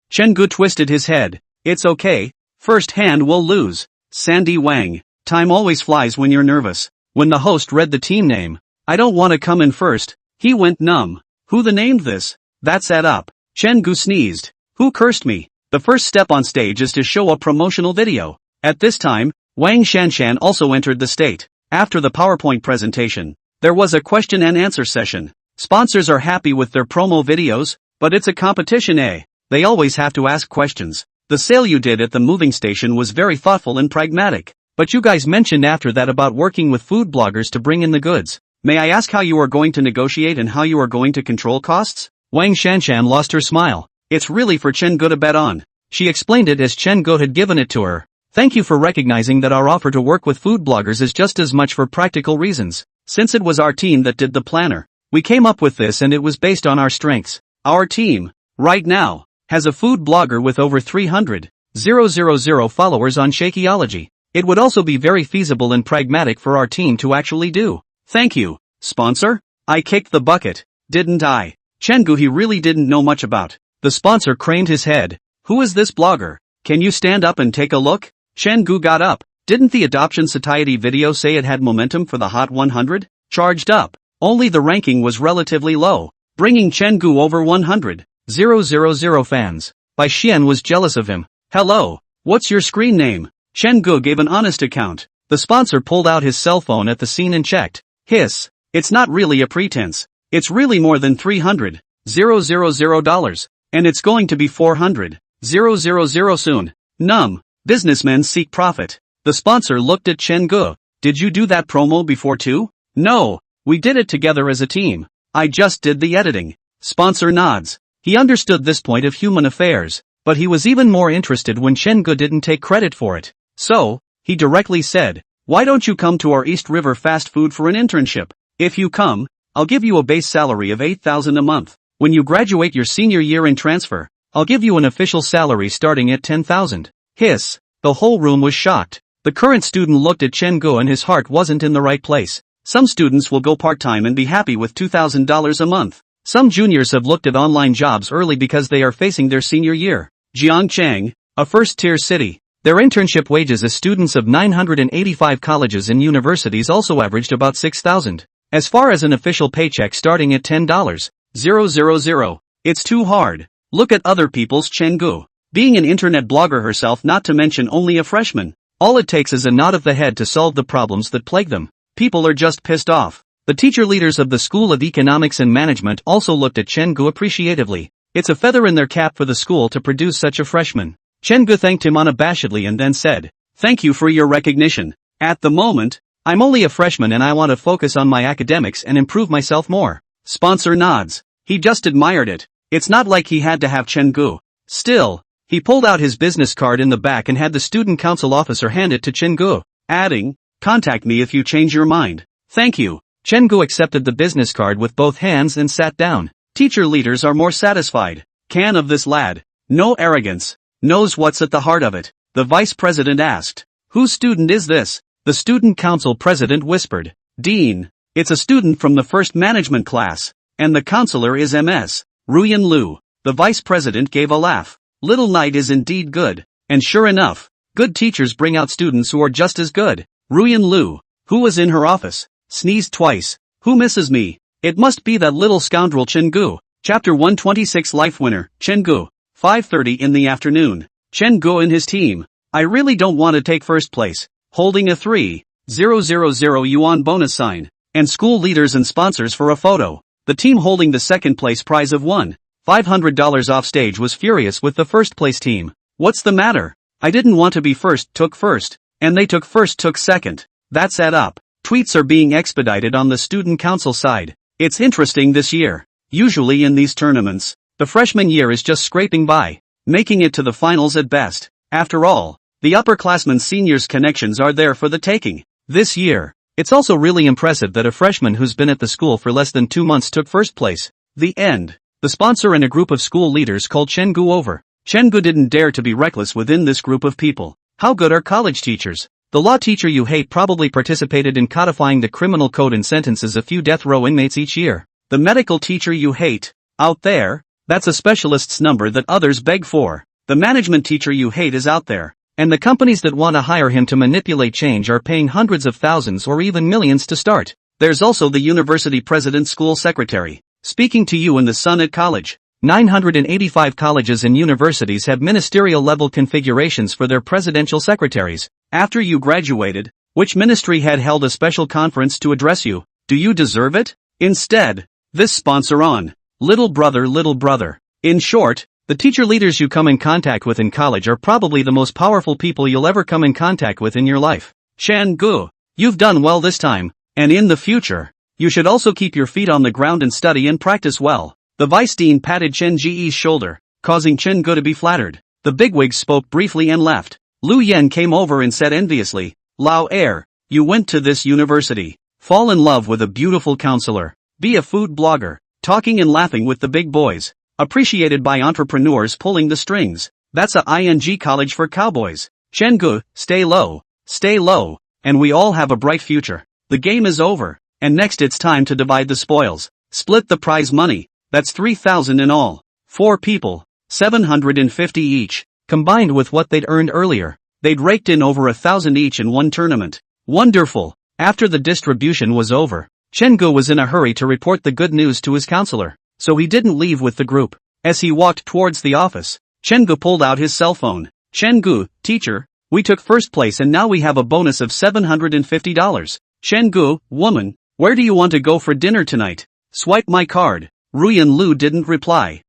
Chen Gu twisted his head. It's okay. First hand will lose. Sandy Wang. Time always flies when you're nervous. When the host read the team name, I don't want to come in first. He went numb. Who the named this? That's that up. Chen Gu sneezed. Who cursed me? The first step on stage is to show a promotional video. At this time, Wang Shanshan also entered the state. After the PowerPoint presentation, there was a question and answer session. Sponsors are happy with their promo videos, but it's a competition, eh? They always have to ask questions. The sale you did at the moving station was very thoughtful and pragmatic. But you guys mentioned after that about working with food bloggers to bring in the goods. May I ask how you are going to negotiate and how you are going to control costs? Wang Shanshan lost her smile. It's really for Chen Gu to bet on. She explained it as Chen Gu had given it to her. Thank you for recognizing that our offer to work with food bloggers is just as much for practical reasons. Since it was our team that did the planner, we came up with this and it was based on our strengths. Our team, right now, has a food blogger with over 300,000 followers on Shakeology. It would also be very feasible and pragmatic for our team to actually do. Thank you, sponsor. I kicked the bucket, didn't I? Chen Gu he really didn't know much about. The sponsor craned his head. Who is this blogger? Can you stand up and take a look? Chen Gu got up. Didn't the Adoption Society video say it had momentum for the Hot 100? Charged up. Only the ranking was relatively low, bringing Chen Gu over 100,000 fans. Bai Xian was jealous of him. Hello, what's your screen name? Chen Gu gave an honest account. The sponsor pulled out his cell phone at the scene and checked. Hiss. It's not really a pretense. It's really more than $300,000. And it's going to be 400,000 soon. Businessmen seek profit. The sponsor looked at Chen Gu. Did you do that promo before too? No, we did it together as a team. I just did the editing. Sponsor nods. He understood this point of human affairs, but he was even more interested when Chen Gu didn't take credit for it. So, he directly said, why don't you come to our East River fast food for an internship? If you come, I'll give you a base salary of $8,000 a month. When you graduate your senior year and transfer, I'll give you an official salary starting at $10,000. Hiss. The whole room was shocked. The current student looked at Chen Gu and his heart wasn't in the right place. Some students will go part-time and be happy with $2,000 a month. Some juniors have looked at online jobs early because they are facing their senior year. Jiangcheng, a first-tier city. Their internship wages as students of 985 colleges and universities also averaged about $6,000. As far as an official paycheck starting at $10,000. It's too hard. Look at other people's Chen Gu. Being an internet blogger herself, not to mention only a freshman. All it takes is a nod of the head to solve the problems that plague them. People are just pissed off. The teacher leaders of the School of Economics and Management also looked at Chen Gu appreciatively. It's a feather in their cap for the school to produce such a freshman. Chen Gu thanked him unabashedly and then said, thank you for your recognition. At the moment, I'm only a freshman and I want to focus on my academics and improve myself more. Sponsor nods. He just admired it. It's not like he had to have Chen Gu. Still, he pulled out his business card in the back and had the student council officer hand it to Chen Gu, adding, contact me if you change your mind. Thank you. Chen Gu accepted the business card with both hands and sat down. Teacher leaders are more satisfied. Can of this lad. No arrogance. Knows what's at the heart of it. The vice president asked. Whose student is this? The student council president whispered. Dean. It's a student from the first management class. And the counselor is Ms. Ruyan Lu. The vice president gave a laugh. Little Knight is indeed good. And sure enough, good teachers bring out students who are just as good. Ruyan Lu, who was in her office, sneezed twice. Who misses me? It must be that little scoundrel Chen Gu. Chapter 126 Life Winner, Chen Gu. 5:30 in the afternoon. Chen Gu and his team. I really don't want to take first place. Holding a 3,000 yuan bonus sign. And school leaders and sponsors for a photo. The team holding the second place prize of $1,500 off stage was furious with the first place team. What's the matter? I didn't want to be first, took first. And they took first, took second. That's add up. Tweets are being expedited on the student council side. It's interesting this year. Usually in these tournaments, the freshman year is just scraping by, making it to the finals at best. After all, the upperclassmen seniors connections are there for the taking. This year, it's also really impressive that a freshman who's been at the school for less than 2 months took first place. The end. The sponsor and a group of school leaders called Chen Gu over. Chen Gu didn't dare to be reckless within this group of people. How good are college teachers? The law teacher you hate probably participated in codifying the criminal code and sentences a few death row inmates each year. The medical teacher you hate, out there, that's a specialist's number that others beg for. The management teacher you hate is out there. And the companies that want to hire him to manipulate change are paying hundreds of thousands or even millions to start. There's also the university president school secretary, speaking to you in the sun at college. 985 colleges and universities have ministerial-level configurations for their presidential secretaries. After you graduated, which ministry had held a special conference to address you? Do you deserve it? Instead, this sponsor on. Little brother, little brother. In short, the teacher leaders you come in contact with in college are probably the most powerful people you'll ever come in contact with in your life. Chan-gu, you've done well this time, and in the future, you should also keep your feet on the ground and study and practice well. The vice dean patted Chen Ji's shoulder, causing Chen-gu to be flattered. The bigwigs spoke briefly and left. Lu Yen came over and said enviously, Lao Air, you went to this university. Fall in love with a beautiful counselor. Be a food blogger, talking and laughing with the big boys. Appreciated by entrepreneurs pulling the strings. That's a ING college for cowboys. Chen-gu, stay low, and we all have a bright future. The game is over, and next it's time to divide the spoils. Split the prize money. That's 3,000 in all. 4 people, 750 each. Combined with what they'd earned earlier, they'd raked in over 1,000 each in one tournament. Wonderful. After the distribution was over, Chen-gu was in a hurry to report the good news to his counselor, so he didn't leave with the group. As he walked towards the office, Chen-gu pulled out his cell phone. Chen-gu, teacher, we took first place and now we have a bonus of $750. Chen-gu, woman, where do you want to go for dinner tonight? Swipe my card. Ruyan Lu didn't reply.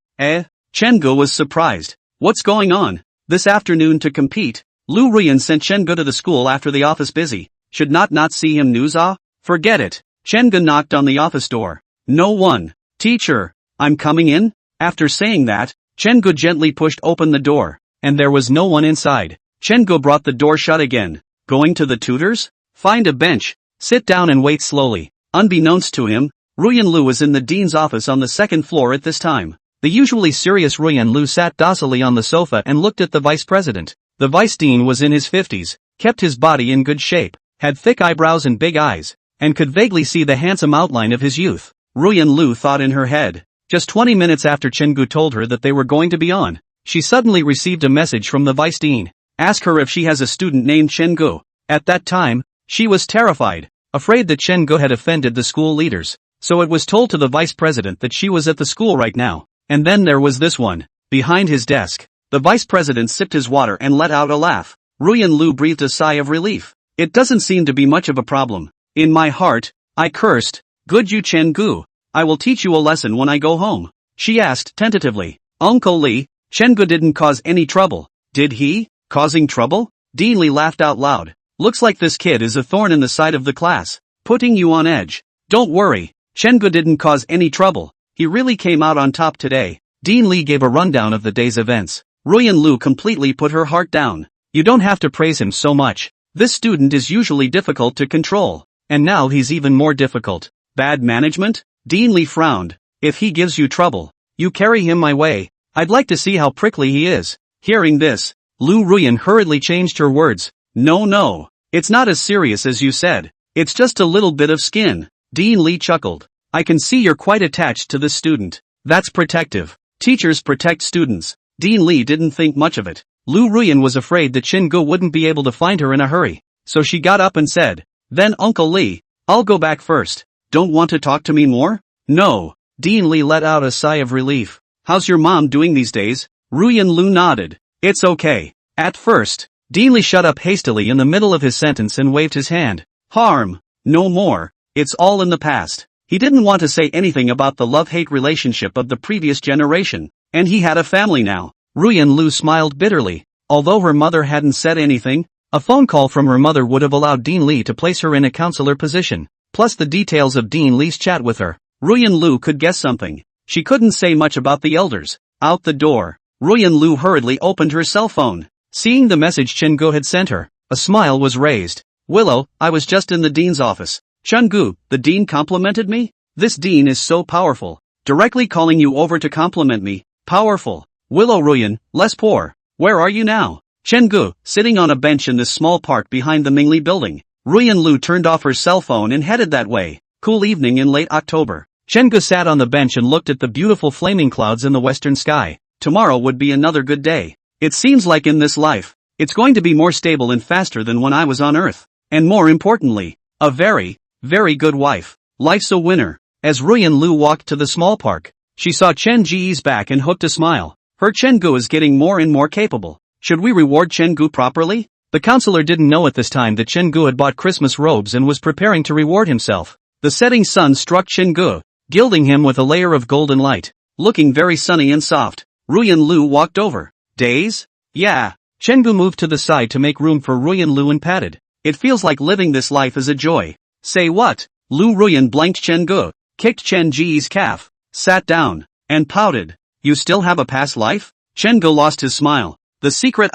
Chen-gu was surprised. What's going on? This afternoon to compete? Lu Ruyan sent Chen-gu to the school after the office busy. Should not see him news Forget it. Chen-gu knocked on the office door. No one. Teacher, I'm coming in? After saying that, Chen-gu gently pushed open the door, and there was no one inside. Chen-gu brought the door shut again. Going to the tutors? Find a bench. Sit down and wait slowly. Unbeknownst to him, Ruyan Lu was in the dean's office on the second floor at this time. The usually serious Ruyan Lu sat docilely on the sofa and looked at the vice president. The vice dean was in his 50s, kept his body in good shape, had thick eyebrows and big eyes, and could vaguely see the handsome outline of his youth. Ruyan Lu thought in her head. Just 20 minutes after Chen-gu told her that they were going to be on, she suddenly received a message from the vice dean. Ask her if she has a student named Chen-gu. At that time, she was terrified, afraid that Chen-gu had offended the school leaders. So it was told to the vice president that she was at the school right now. And then there was this one. Behind his desk, the vice president sipped his water and let out a laugh. Ruyan Lu breathed a sigh of relief. It doesn't seem to be much of a problem. In my heart, I cursed. Good you Chen-gu. I will teach you a lesson when I go home. She asked tentatively. Uncle Lee, Chen-gu didn't cause any trouble, did he? Causing trouble? Dean Lee laughed out loud. Looks like this kid is a thorn in the side of the class, putting you on edge. Don't worry. Chen-gu didn't cause any trouble. He really came out on top today. Dean Lee gave a rundown of the day's events. Ruyan Lu completely put her heart down. You don't have to praise him so much. This student is usually difficult to control. And now he's even more difficult. Bad management? Dean Lee frowned. If he gives you trouble, you carry him my way. I'd like to see how prickly he is. Hearing this, Lu Ruyan hurriedly changed her words. No. It's not as serious as you said. It's just a little bit of skin. Dean Lee chuckled. I can see you're quite attached to this student. That's protective. Teachers protect students. Dean Lee didn't think much of it. Lu Ruyan was afraid that Chen-gu wouldn't be able to find her in a hurry. So she got up and said, Then Uncle Lee, I'll go back first. Don't want to talk to me more? No. Dean Lee let out a sigh of relief. How's your mom doing these days? Ruyan Lu nodded. It's okay. At first. Dean Lee shut up hastily in the middle of his sentence and waved his hand. Harm. No more. It's all in the past. He didn't want to say anything about the love-hate relationship of the previous generation. And he had a family now. Ruyan Lu smiled bitterly. Although her mother hadn't said anything, a phone call from her mother would have allowed Dean Lee to place her in a counselor position. Plus the details of Dean Lee's chat with her. Ruyan Lu could guess something. She couldn't say much about the elders. Out the door, Ruyan Lu hurriedly opened her cell phone. Seeing the message Chen-gu had sent her, a smile was raised. Willow, I was just in the dean's office. Chen-gu, the dean complimented me? This dean is so powerful. Directly calling you over to compliment me. Powerful. Willow Ruyan, less poor. Where are you now? Chen-gu, sitting on a bench in this small park behind the Mingli building. Ruyan Lu turned off her cell phone and headed that way. Cool evening in late October. Chen-gu sat on the bench and looked at the beautiful flaming clouds in the western sky. Tomorrow would be another good day. It seems like in this life, it's going to be more stable and faster than when I was on Earth. And more importantly, a very, very good wife. Life's a winner. As Ruyan Lu walked to the small park, She saw Chen Ji's back and hooked a smile. Her Chen-gu is getting more and more capable. Should we reward Chen-gu properly? The counselor didn't know at this time that Chen-gu had bought Christmas robes and was preparing to reward himself. The setting sun struck Chen-gu, gilding him with a layer of golden light. Looking very sunny and soft, Ruyan Lu walked over. Days? Yeah. Chen-gu moved to the side to make room for Ruyan Lu and patted. It feels like living this life is a joy. Say what? Lu Ruyan blanked Chen-gu, kicked Chen Ji's calf, sat down, and pouted. You still have a past life? Chen-gu lost his smile. The secret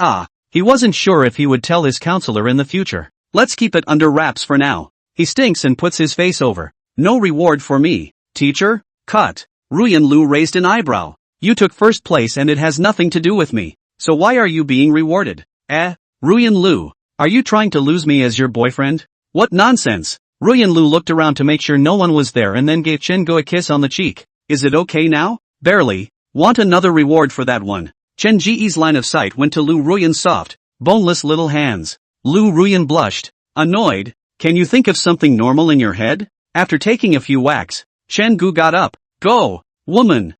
he wasn't sure if he would tell his counselor in the future. Let's keep it under wraps for now. He stinks and puts his face over. No reward for me, teacher? Cut. Ruyan Lu raised an eyebrow. You took first place and it has nothing to do with me. So why are you being rewarded? Ruyan Lu, are you trying to lose me as your boyfriend? What nonsense. Ruyan Lu looked around to make sure no one was there and then gave Chen-gu a kiss on the cheek. Is it okay now? Barely. Want another reward for that one. Chen Ji's line of sight went to Lu Ruyan's soft, boneless little hands. Lu Ruyan blushed. Annoyed. Can you think of something normal in your head? After taking a few whacks, Chen-gu got up. Go, woman.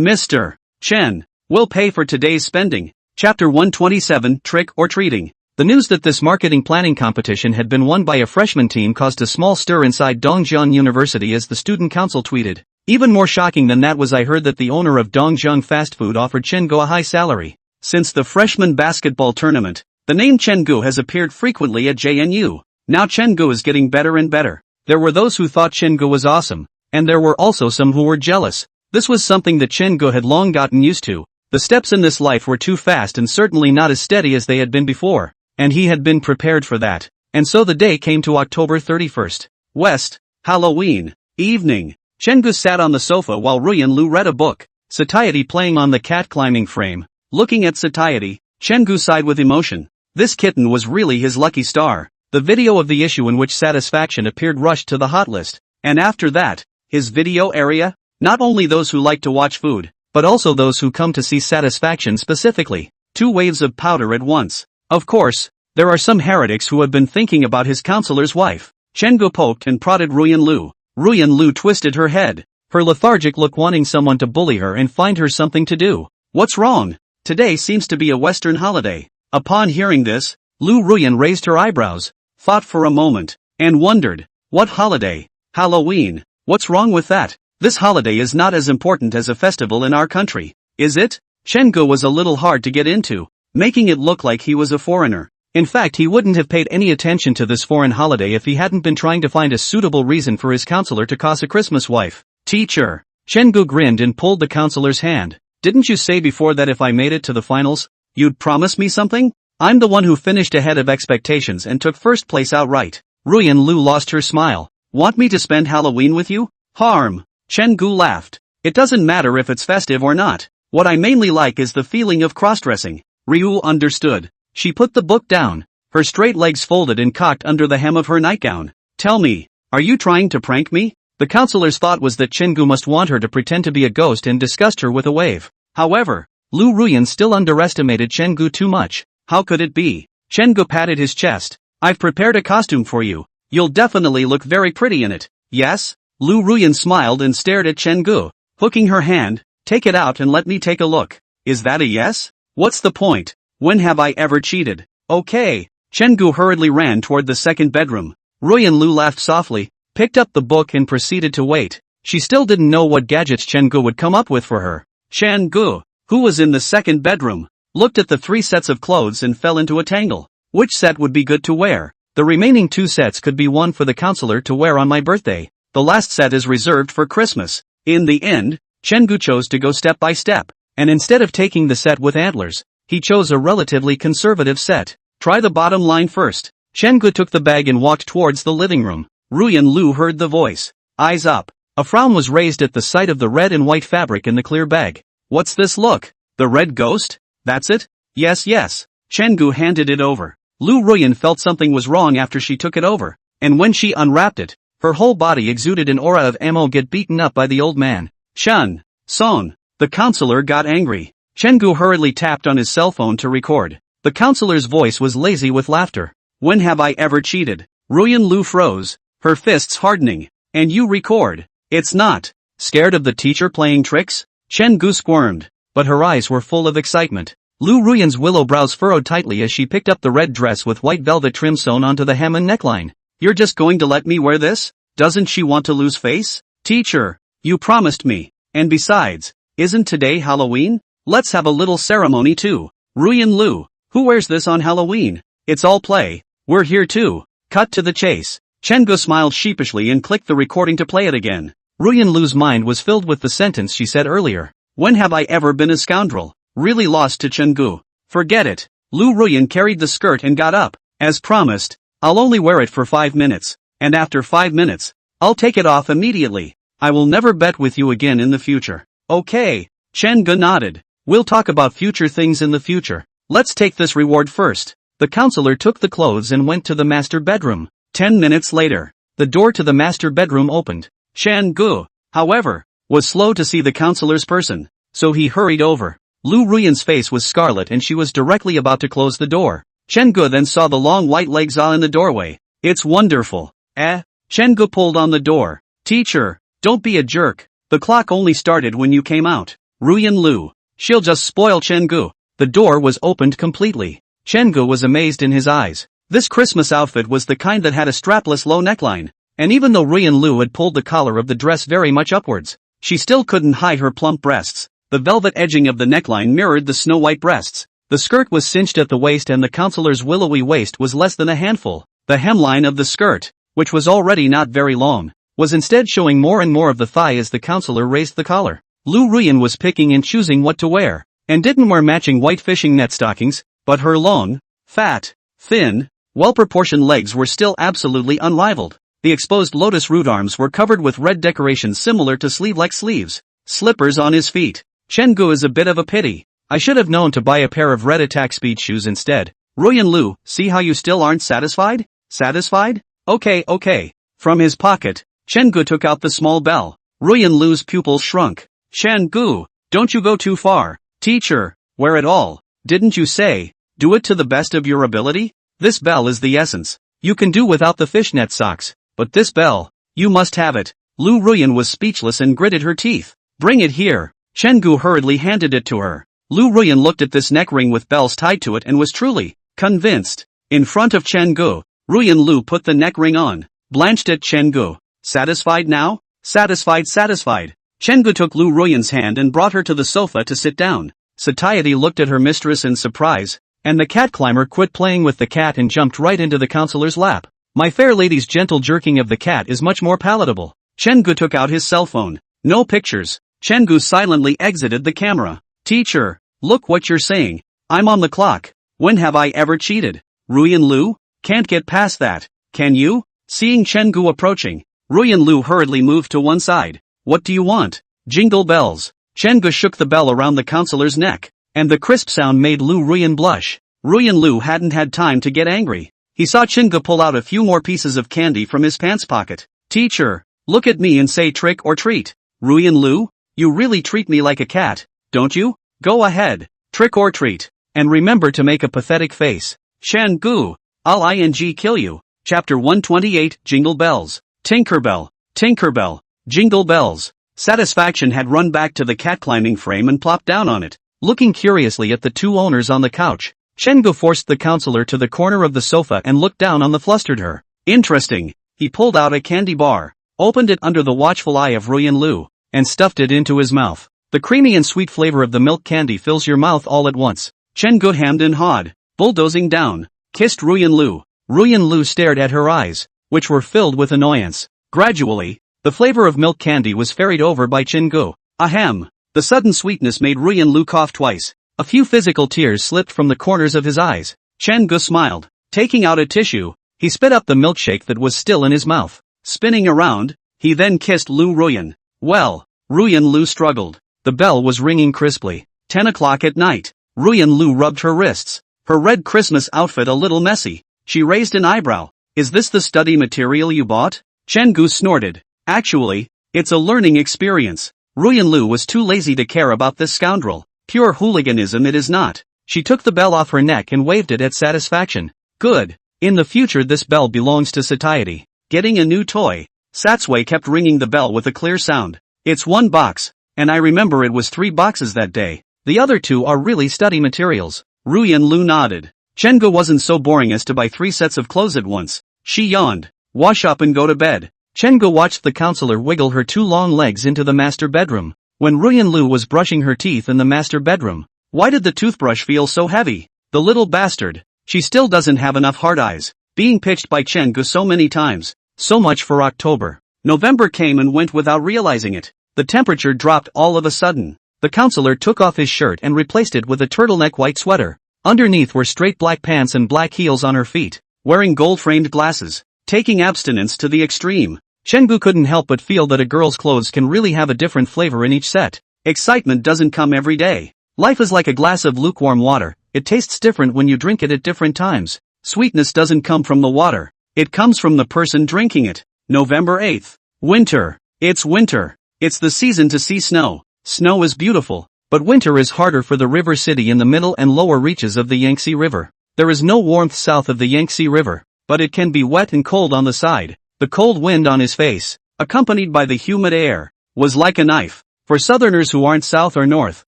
Mr. Chen, will pay for today's spending. Chapter 127, Trick or Treating. The news that this marketing planning competition had been won by a freshman team caused a small stir inside Dongjiang University as the student council tweeted. Even more shocking than that was I heard that the owner of Dongjiang Fast Food offered Chen-gu a high salary. Since the freshman basketball tournament, the name Chen-gu has appeared frequently at JNU. Now Chen-gu is getting better and better. There were those who thought Chen-gu was awesome, and there were also some who were jealous. This was something that Chen-gu had long gotten used to. The steps in this life were too fast and certainly not as steady as they had been before, and he had been prepared for that. And so the day came to October 31st. Halloween evening. Chen-gu sat on the sofa while Ruyan Lu read a book, Satiety playing on the cat climbing frame. Looking at Satiety, Chen-gu sighed with emotion. This kitten was really his lucky star. The video of the issue in which Satisfaction appeared rushed to the hot list. And after that, his video area? Not only those who like to watch food, but also those who come to see Satisfaction specifically. 2 waves of powder at once. Of course, there are some heretics who have been thinking about his counselor's wife. Chen-gu poked and prodded Ruyan Lu. Ruyan Lu twisted her head, her lethargic look wanting someone to bully her and find her something to do. What's wrong? Today seems to be a Western holiday. Upon hearing this, Lu Ruyan raised her eyebrows, thought for a moment, and wondered, what holiday? Halloween. What's wrong with that? This holiday is not as important as a festival in our country, is it? Chen-gu was a little hard to get into, making it look like he was a foreigner. In fact, he wouldn't have paid any attention to this foreign holiday if he hadn't been trying to find a suitable reason for his counselor to cause a Christmas wife. Teacher. Chen-gu grinned and pulled the counselor's hand. Didn't you say before that if I made it to the finals, you'd promise me something? I'm the one who finished ahead of expectations and took first place outright. Ruyan Lu lost her smile. Want me to spend Halloween with you? Harm. Chen-gu laughed. It doesn't matter if it's festive or not. What I mainly like is the feeling of cross-dressing. Ryu understood. She put the book down, her straight legs folded and cocked under the hem of her nightgown. Tell me, are you trying to prank me? The counselor's thought was that Chen-gu must want her to pretend to be a ghost and disgust her with a wave. However, Lu Ruyan still underestimated Chen-gu too much. How could it be? Chen-gu patted his chest. I've prepared a costume for you. You'll definitely look very pretty in it. Yes? Lu Ruyan smiled and stared at Chen-gu, hooking her hand. Take it out and let me take a look. Is that a yes? What's the point? When have I ever cheated? Okay. Chen-gu hurriedly ran toward the second bedroom. Ruyan Lu laughed softly, picked up the book and proceeded to wait. She still didn't know what gadgets Chen-gu would come up with for her. Chen-gu, who was in the second bedroom, looked at the 3 sets of clothes and fell into a tangle. Which set would be good to wear? The remaining 2 sets could be one for the counselor to wear on my birthday. The last set is reserved for Christmas. In the end, Chen-gu chose to go step by step, and instead of taking the set with antlers, he chose a relatively conservative set. Try the bottom line first. Chen-gu took the bag and walked towards the living room. Ruyan Lu heard the voice. Eyes up. A frown was raised at the sight of the red and white fabric in the clear bag. What's this look? The red ghost? That's it? Yes. Chen-gu handed it over. Lu Ruyan felt something was wrong after she took it over, and when she unwrapped it, her whole body exuded an aura of ammo get beaten up by the old man. Shun. Son. The counselor got angry. Chen-gu hurriedly tapped on his cell phone to record. The counselor's voice was lazy with laughter. When have I ever cheated? Ruyan Lu froze, her fists hardening. And you record. It's not. Scared of the teacher playing tricks? Chen Gu squirmed, but her eyes were full of excitement. Lu Ruyan's willow brows furrowed tightly as she picked up the red dress with white velvet trim sewn onto the hem and neckline. You're just going to let me wear this? Doesn't she want to lose face? Teacher, you promised me. And besides, isn't today Halloween? Let's have a little ceremony too. Ruyan Lu, who wears this on Halloween? It's all play. We're here too. Cut to the chase. Chen Gu smiled sheepishly and clicked the recording to play it again. Ruyan Lu's mind was filled with the sentence she said earlier. When have I ever been a scoundrel? Really lost to Chen Gu. Forget it. Lu Ruyan carried the skirt and got up. As promised, I'll only wear it for 5 minutes. And after 5 minutes, I'll take it off immediately. I will never bet with you again in the future. Okay. Chen Gu nodded. We'll talk about future things in the future. Let's take this reward first. The counselor took the clothes and went to the master bedroom. 10 minutes later, the door to the master bedroom opened. Chen Gu, however, was slow to see the counselor's person, so he hurried over. Lu Ruyan's face was scarlet and she was directly about to close the door. Chen Gu then saw the long white legs in the doorway. It's wonderful. Chen Gu pulled on the door. Teacher, don't be a jerk. The clock only started when you came out. Ruyan Lu, she'll just spoil Chen Gu. The door was opened completely. Chen Gu was amazed in his eyes. This Christmas outfit was the kind that had a strapless low neckline. And even though Ruyan Lu had pulled the collar of the dress very much upwards, she still couldn't hide her plump breasts. The velvet edging of the neckline mirrored the snow-white breasts. The skirt was cinched at the waist and the counselor's willowy waist was less than a handful. The hemline of the skirt, which was already not very long, was instead showing more and more of the thigh as the counselor raised the collar. Lu Ruyan was picking and choosing what to wear, and didn't wear matching white fishing net stockings, but her long, fat, thin, well-proportioned legs were still absolutely unrivaled. The exposed lotus root arms were covered with red decorations similar to sleeve-like sleeves. Slippers on his feet. Chen Gu is a bit of a pity. I should have known to buy a pair of red attack speed shoes instead. Ruyan Lu, see how you still aren't satisfied? Satisfied? Okay. From his pocket, Chen Gu took out the small bell. Ruyan Lu's pupils shrunk. Chen Gu, don't you go too far. Teacher, wear it all. Didn't you say, do it to the best of your ability? This bell is the essence. You can do without the fishnet socks, but this bell, you must have it. Lu Ruyan was speechless and gritted her teeth. Bring it here. Chen Gu hurriedly handed it to her. Lu Ruyan looked at this neck ring with bells tied to it and was truly convinced. In front of Chen Gu, Ruyan Lu put the neck ring on, blanched at Chen Gu. Satisfied now? Satisfied. Chen Gu took Lu Ruyan's hand and brought her to the sofa to sit down. Satiety looked at her mistress in surprise, and the cat climber quit playing with the cat and jumped right into the counselor's lap. My fair lady's gentle jerking of the cat is much more palatable. Chen Gu took out his cell phone. No pictures. Chen Gu silently exited the camera. Teacher, look what you're saying. I'm on the clock. When have I ever cheated? Ruyan Lu? Can't get past that. Can you? Seeing Chen Gu approaching, Ruyan Lu hurriedly moved to one side. What do you want? Jingle bells. Chen Gu shook the bell around the counselor's neck, and the crisp sound made Lu Ruyan blush. Ruyan Lu hadn't had time to get angry. He saw Chen Gu pull out a few more pieces of candy from his pants pocket. Teacher, look at me and say trick or treat. Ruyan Lu? You really treat me like a cat, don't you? Go ahead, trick or treat, and remember to make a pathetic face. Chen Gu, I'll kill you. Chapter 128, Jingle Bells. Tinkerbell, jingle bells. Satisfaction had run back to the cat climbing frame and plopped down on it. Looking curiously at the two owners on the couch, Chen Gu forced the counselor to the corner of the sofa and looked down on the flustered her. Interesting. He pulled out a candy bar, opened it under the watchful eye of Ruyan Lu, and stuffed it into his mouth. The creamy and sweet flavor of the milk candy fills your mouth all at once. Chen Gu hammed and hawed, bulldozing down, kissed Ruyan Lu. Ruyan Lu stared at her eyes, which were filled with annoyance. Gradually, the flavor of milk candy was ferried over by Chen Gu. Ahem. The sudden sweetness made Ruyan Lu cough twice. A few physical tears slipped from the corners of his eyes. Chen Gu smiled. Taking out a tissue, he spit up the milkshake that was still in his mouth. Spinning around, he then kissed Lu Ruyan. Well, Ruyan Lu struggled. The bell was ringing crisply. 10 o'clock at night. Ruyan Lu rubbed her wrists. Her red Christmas outfit a little messy. She raised an eyebrow. Is this the study material you bought? Chen Gu snorted. Actually, it's a learning experience. Ruyan Lu was too lazy to care about this scoundrel. Pure hooliganism it is not. She took the bell off her neck and waved it at satisfaction. Good. In the future this bell belongs to satiety. Getting a new toy. Satsui kept ringing the bell with a clear sound. It's one box, and I remember it was 3 boxes that day. The other 2 are really study materials. Ruyan Lu nodded. Chengu wasn't so boring as to buy 3 sets of clothes at once. She yawned. Wash up and go to bed. Chengu watched the counselor wiggle her 2 long legs into the master bedroom. When Ruyan Lu was brushing her teeth in the master bedroom, why did the toothbrush feel so heavy? The little bastard. She still doesn't have enough hard eyes. Being pitched by Chengu so many times. So much for October. November came and went without realizing it. The temperature dropped all of a sudden. The counselor took off his shirt and replaced it with a turtleneck white sweater. Underneath were straight black pants and black heels on her feet. Wearing gold-framed glasses. Taking abstinence to the extreme. Chengu couldn't help but feel that a girl's clothes can really have a different flavor in each set. Excitement doesn't come every day. Life is like a glass of lukewarm water. It tastes different when you drink it at different times. Sweetness doesn't come from the water. It comes from the person drinking it. November 8th. Winter. It's winter. It's the season to see snow. Snow is beautiful, but winter is harder for the river city in the middle and lower reaches of the Yangtze River. There is no warmth south of the Yangtze River, but it can be wet and cold on the side. The cold wind on his face, accompanied by the humid air, was like a knife. For southerners who aren't south or north,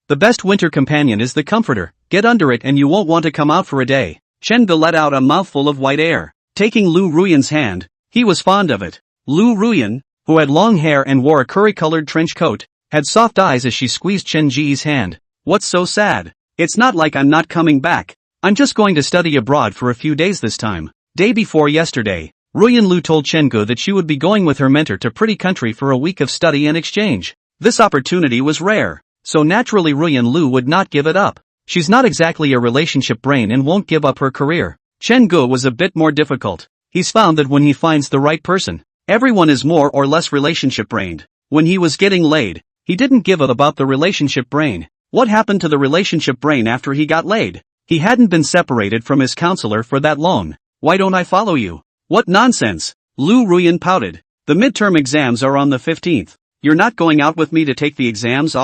the best winter companion is the comforter. Get under it and you won't want to come out for a day. Chengu let out a mouthful of white air, taking Lu Ruyan's hand. He was fond of it. Lu Ruyan, who had long hair and wore a curry-colored trench coat, had soft eyes as she squeezed Chen Ji's hand. What's so sad? It's not like I'm not coming back. I'm just going to study abroad for a few days this time. Day before yesterday, Ruyan Lu told Chengu that she would be going with her mentor to pretty country for a week of study and exchange. This opportunity was rare, so naturally Ruyan Lu would not give it up. She's not exactly a relationship brain and won't give up her career. Chengu was a bit more difficult. He's found that when he finds the right person, everyone is more or less relationship brained. When he was getting laid, he didn't give up about the relationship brain. What happened to the relationship brain after he got laid? He hadn't been separated from his counselor for that long. Why don't I follow you? What nonsense! Lu Ruyan pouted. The midterm exams are on the 15th. You're not going out with me to take the exams?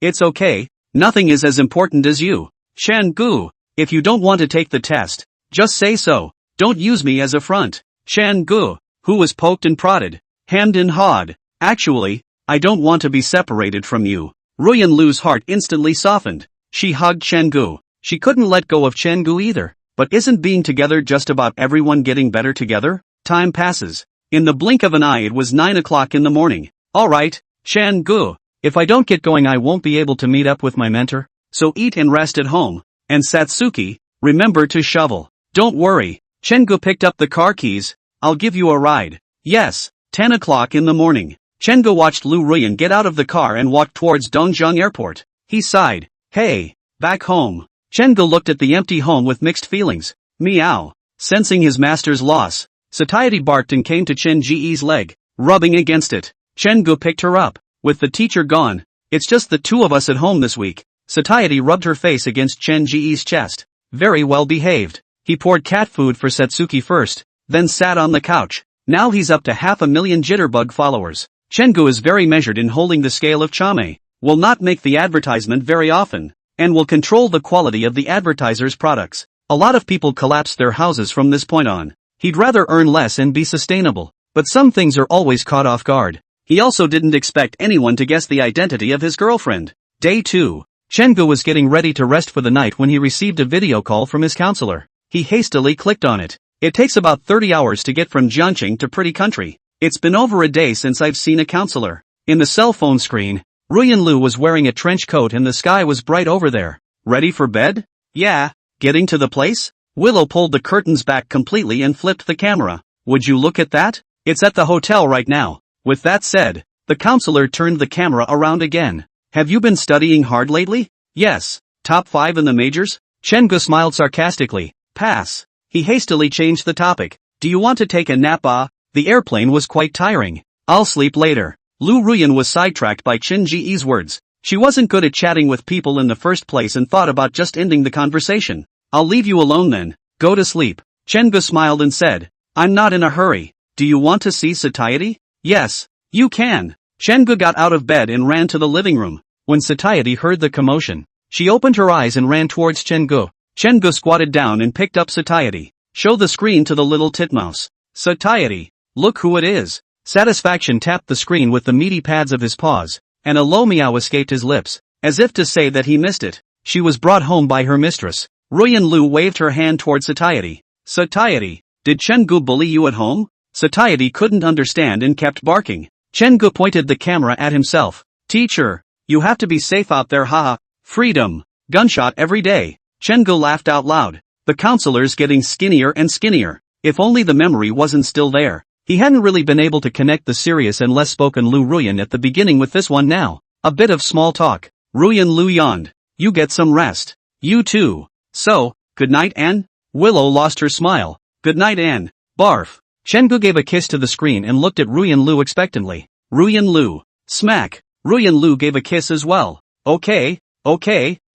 It's okay. Nothing is as important as you. Chengu, if you don't want to take the test, just say so. Don't use me as a front. Chengu, who was poked and prodded, hemmed and hawed. Actually, I don't want to be separated from you. Ruyan Lu's heart instantly softened. She hugged Chengu. She couldn't let go of Chengu either. But isn't being together just about everyone getting better together? Time passes. In the blink of an eye it was 9 o'clock in the morning. Alright, Chengu, if I don't get going I won't be able to meet up with my mentor. So eat and rest at home. And Satsuki, remember to shovel. Don't worry. Chengu picked up the car keys. I'll give you a ride. Yes. 10 o'clock in the morning. Chengu watched Lu Ruyan get out of the car and walk towards Dongzheng Airport. He sighed. Hey, back home. Chengu looked at the empty home with mixed feelings. Meow. Sensing his master's loss, satiety barked and came to Chen Ji's leg, rubbing against it. Chengu picked her up. With the teacher gone, it's just the 2 of us at home this week. Satiety rubbed her face against Chen Ji's chest. Very well behaved. He poured cat food for Satsuki first, then sat on the couch. Now he's up to 500,000 jitterbug followers. Chengu is very measured in holding the scale of Chame, will not make the advertisement very often, and will control the quality of the advertiser's products. A lot of people collapse their houses from this point on. He'd rather earn less and be sustainable, but some things are always caught off guard. He also didn't expect anyone to guess the identity of his girlfriend. Day 2. Chengu was getting ready to rest for the night when he received a video call from his counselor. He hastily clicked on it. It takes about 30 hours to get from Jiangqing to pretty country. It's been over a day since I've seen a counselor. In the cell phone screen, Ruyan Lu was wearing a trench coat and the sky was bright over there. Ready for bed? Yeah. Getting to the place? Willow pulled the curtains back completely and flipped the camera. Would you look at that? It's at the hotel right now. With that said, the counselor turned the camera around again. Have you been studying hard lately? Yes. Top 5 in the majors? Chengu smiled sarcastically. Pass. He hastily changed the topic. Do you want to take a nap? The airplane was quite tiring. I'll sleep later. Lu Ruyan was sidetracked by Chen Ji's words. She wasn't good at chatting with people in the first place and thought about just ending the conversation. I'll leave you alone then. Go to sleep. Chengu smiled and said, I'm not in a hurry. Do you want to see satiety? Yes, you can. Chengu got out of bed and ran to the living room. When Satiety heard the commotion, she opened her eyes and ran towards Chengu. Chengu squatted down and picked up Satiety. Show the screen to the little titmouse. Satiety, look who it is. Satisfaction tapped the screen with the meaty pads of his paws. and a low meow escaped his lips, as if to say that he missed it. She was brought home by her mistress. Ruyan Lu waved her hand toward Satiety. Satiety, did Chen-gu bully you at home? Satiety couldn't understand and kept barking. Chen-gu pointed the camera at himself. Teacher, you have to be safe out there, haha. Freedom. Gunshot every day. Chen-gu laughed out loud. The counselor's getting skinnier and skinnier. If only the memory wasn't still there. He hadn't really been able to connect the serious and less spoken Lu Ruyan at the beginning with this one now. A bit of small talk. Ruyan Lu yawned. You get some rest. You too. So, good night, Anne? Willow lost her smile. Good night, Anne. Barf. Chen-gu gave a kiss to the screen and looked at Ruyan Lu expectantly. Ruyan Lu. Smack. Ruyan Lu gave a kiss as well. Okay,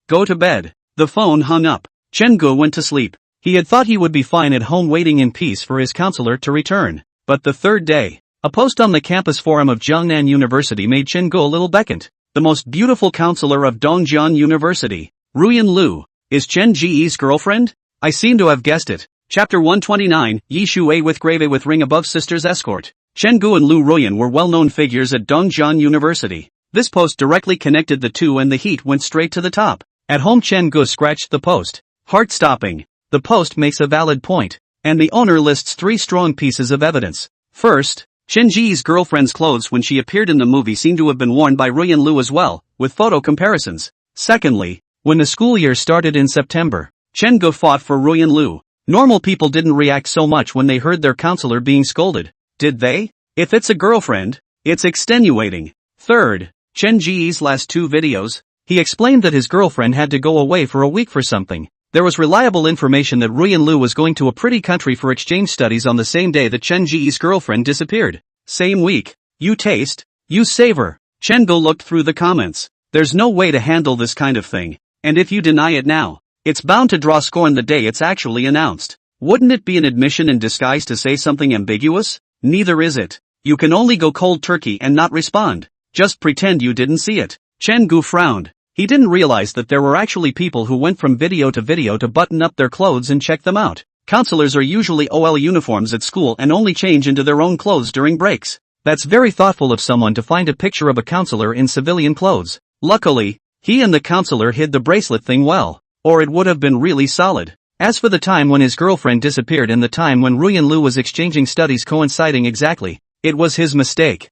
go to bed. The phone hung up. Chen-gu went to sleep. He had thought he would be fine at home waiting in peace for his counselor to return. But the third day, a post on the campus forum of Jiangnan University made Chen-gu a little beckoned. The most beautiful counselor of Dongjian University. Ruyan Lu. Is Chen Ji's girlfriend? I seem to have guessed it. Chapter 129, Yi Shuai with grave with ring above sister's escort. Chen-gu and Lu Ruyan were well-known figures at Dongjian University. This post directly connected the two and the heat went straight to the top. At home Chen-gu scratched the post. Heart-stopping. The post makes a valid point. And the owner lists 3 strong pieces of evidence. First, Chen Ji's girlfriend's clothes when she appeared in the movie seem to have been worn by Ruyan Lu as well, with photo comparisons. Secondly, when the school year started in September, Chen-gu fought for Ruyan Lu. Normal people didn't react so much when they heard their counselor being scolded. Did they? If it's a girlfriend, it's extenuating. Third, Chen Ji's last 2 videos, he explained that his girlfriend had to go away for a week for something. There was reliable information that Ruyan Lu was going to a pretty country for exchange studies on the same day that Chen Ji's girlfriend disappeared. Same week. You taste, you savor. Chen-gu looked through the comments. There's no way to handle this kind of thing. And if you deny it now, it's bound to draw scorn the day it's actually announced. Wouldn't it be an admission in disguise to say something ambiguous? Neither is it. You can only go cold turkey and not respond. Just pretend you didn't see it. Chen-gu frowned. He didn't realize that there were actually people who went from video to button up their clothes and check them out. Counselors are usually OL uniforms at school and only change into their own clothes during breaks. That's very thoughtful of someone to find a picture of a counselor in civilian clothes. Luckily, he and the counselor hid the bracelet thing well, or it would have been really solid. As for the time when his girlfriend disappeared and the time when Ruyan Lu was exchanging studies coinciding exactly, it was his mistake.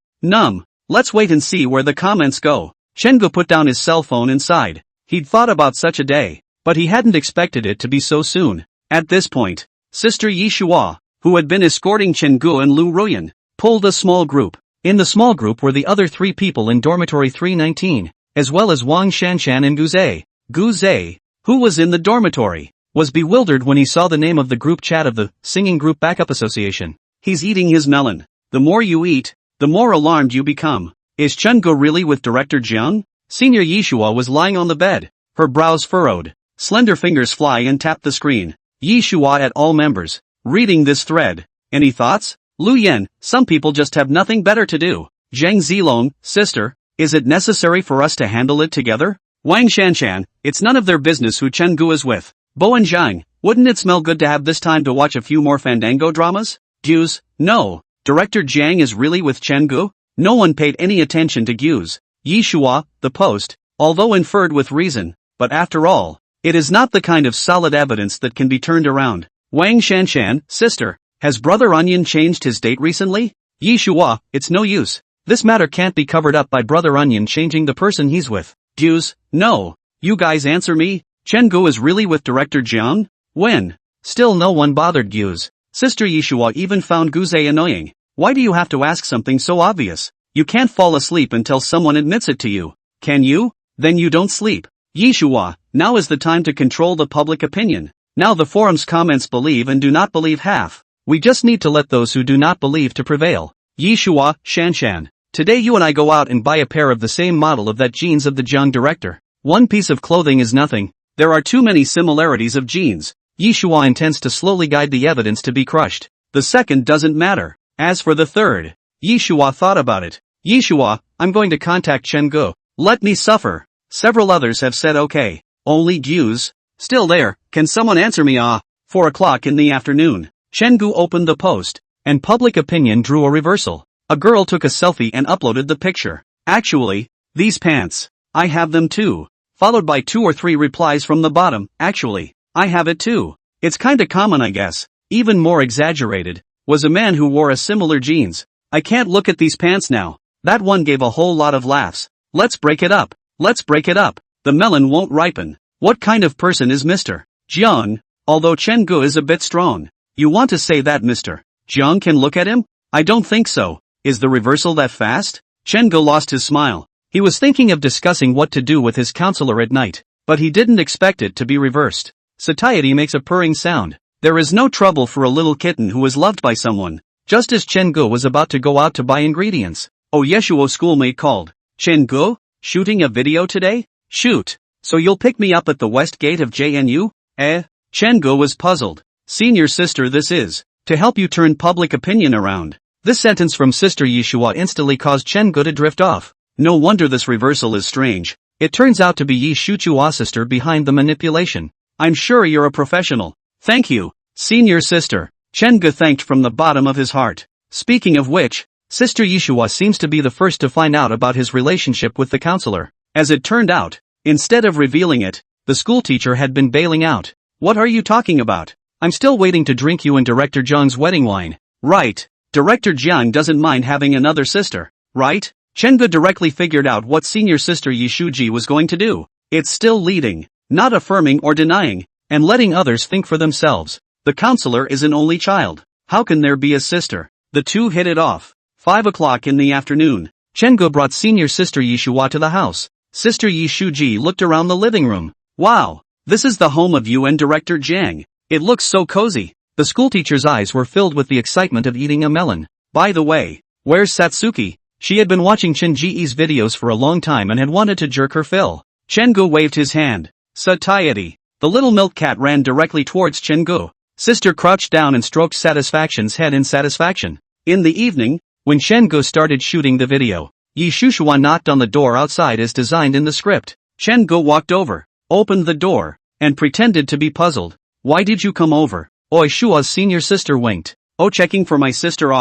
Let's wait and see where the comments go. Chen-gu put down his cell phone and sighed. He'd thought about such a day, but he hadn't expected it to be so soon. At this point, Sister Yi Shuai, who had been escorting Chen-gu and Lu Ruyan, pulled a small group. In the small group were the other 3 people in dormitory 319, as well as Wang Shanshan and Guzei. Guzei, who was in the dormitory, was bewildered when he saw the name of the group chat of the Singing Group Backup Association. He's eating his melon. The more you eat, the more alarmed you become. Is Chen-gu really with Director Jiang? Senior Yi Shuai was lying on the bed, her brows furrowed. Slender fingers fly and tap the screen. Yi Shuai at all members. Reading this thread. Any thoughts? Lu Yan, some people just have nothing better to do. Zhang Zilong, sister, is it necessary for us to handle it together? Wang Shanshan, it's none of their business who Chen-gu is with. Bowen Zhang, wouldn't it smell good to have this time to watch a few more Fandango dramas? Guz, no. Director Jiang is really with Chen-gu? No one paid any attention to Guz. Yi Shuai, the post, although inferred with reason, but after all, it is not the kind of solid evidence that can be turned around. Wang Shanshan, sister, has Brother Onion changed his date recently? Yi Shuai, it's no use. This matter can't be covered up by Brother Onion changing the person he's with. Guz, no. You guys answer me. Chen-gu is really with Director Jiang? When? Still no one bothered Guz. Sister Yi Shuai even found Guzei annoying. Why do you have to ask something so obvious? You can't fall asleep until someone admits it to you. Can you? Then you don't sleep. Yi Shuai, now is the time to control the public opinion. Now the forum's comments believe and do not believe half. We just need to let those who do not believe to prevail. Yi Shuai, Shanshan. Today you and I go out and buy a pair of the same model of that jeans of the Jiang director. One piece of clothing is nothing. There are too many similarities of jeans. Yi Shuai intends to slowly guide the evidence to be crushed. The second doesn't matter. As for the third, Yi Shuai thought about it. Yi Shuai, I'm going to contact Chen-gu. Let me suffer. Several others have said okay. Only Guz. Still there, can someone answer me? 4 o'clock in the afternoon. Chen-gu opened the post, and public opinion drew a reversal. A girl took a selfie and uploaded the picture. Actually, These pants. I have them too. Followed by 2 or 3 replies from the bottom, actually, I have it too. It's kinda common I guess. Even more exaggerated, was a man who wore a similar jeans. I can't look at these pants now. That one gave a whole lot of laughs. Let's break it up. Let's break it up. The melon won't ripen. What kind of person is Mr. Jiang? Although Chen-gu is a bit strong. You want to say that Mr. Jiang can look at him? I don't think so. Is the reversal that fast? Chen-gu lost his smile. He was thinking of discussing what to do with his counselor at night, but he didn't expect it to be reversed. Satiety makes a purring sound. There is no trouble for a little kitten who is loved by someone. Just as Chen-gu was about to go out to buy ingredients. Oh, Yeshuo schoolmate called. Chen-gu? Shooting a video today? Shoot. So you'll pick me up at the west gate of JNU? Chen-gu was puzzled. Senior sister this is. To help you turn public opinion around. This sentence from Sister Yeshua instantly caused Chen-gu to drift off. No wonder this reversal is strange. It turns out to be Yi Shuchua's sister behind the manipulation. I'm sure you're a professional. Thank you, senior sister. Chen-gu thanked from the bottom of his heart. Speaking of which, Sister Yeshua seems to be the first to find out about his relationship with the counselor. As it turned out, instead of revealing it, the schoolteacher had been bailing out. What are you talking about? I'm still waiting to drink you and Director Jiang's wedding wine. Right. Director Jiang doesn't mind having another sister, right? Chen-gu directly figured out what senior sister Yishuji was going to do. It's still leading, not affirming or denying, and letting others think for themselves. The counselor is an only child. How can there be a sister? The two hit it off. 5 o'clock in the afternoon. Chen-gu brought senior sister Yeshua to the house. Sister Yishuji looked around the living room. Wow, this is the home of you and Director Jiang. It looks so cozy. The schoolteacher's eyes were filled with the excitement of eating a melon. By the way, where's Satsuki? She had been watching Chen-ji's videos for a long time and had wanted to jerk her fill. Chen-gu waved his hand. Satiety. The little milk cat ran directly towards Chen-gu. Sister crouched down and stroked Satisfaction's head in satisfaction. In the evening, when Chen-gu started shooting the video, Yi Shushua knocked on the door outside as designed in the script. Chen-gu walked over, opened the door, and pretended to be puzzled. Why did you come over? Oi Shua's senior sister winked. Oh, checking for my sister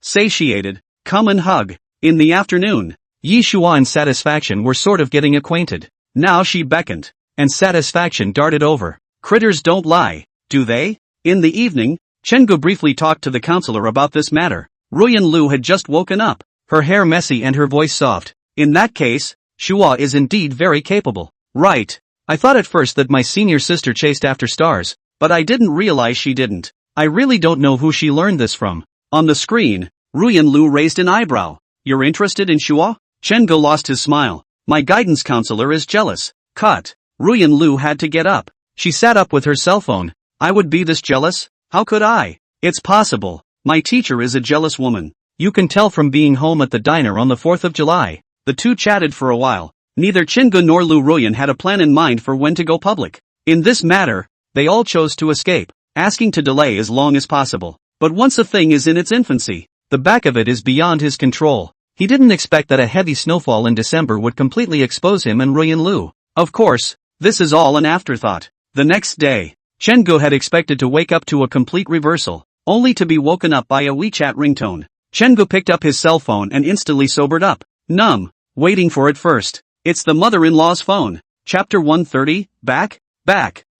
satiated. Come and hug. In the afternoon, Yi Shua and Satisfaction were sort of getting acquainted. Now she beckoned, and Satisfaction darted over. Critters don't lie, do they? In the evening, Chen-gu briefly talked to the counselor about this matter. Ruyan Lu had just woken up, her hair messy and her voice soft. In that case, Shua is indeed very capable. Right. I thought at first that my senior sister chased after stars, but I didn't realize she didn't. I really don't know who she learned this from. On the screen, Ruyan Lu raised an eyebrow. You're interested in Shua? Chen-gu lost his smile. My guidance counselor is jealous. Cut. Ruyan Lu had to get up. She sat up with her cell phone. I would be this jealous? How could I? It's possible. My teacher is a jealous woman. You can tell from being home at the diner on the 4th of July. The two chatted for a while. Neither Chen-gu nor Lu Ruyan had a plan in mind for when to go public. In this matter, they all chose to escape, asking to delay as long as possible. But once a thing is in its infancy, the back of it is beyond his control. He didn't expect that a heavy snowfall in December would completely expose him and Ruyan Lu. Of course, this is all an afterthought. The next day, Chen-gu had expected to wake up to a complete reversal, only to be woken up by a WeChat ringtone. Chen-gu picked up his cell phone and instantly sobered up. Numb, waiting for it first. It's the mother-in-law's phone. Chapter 130, back.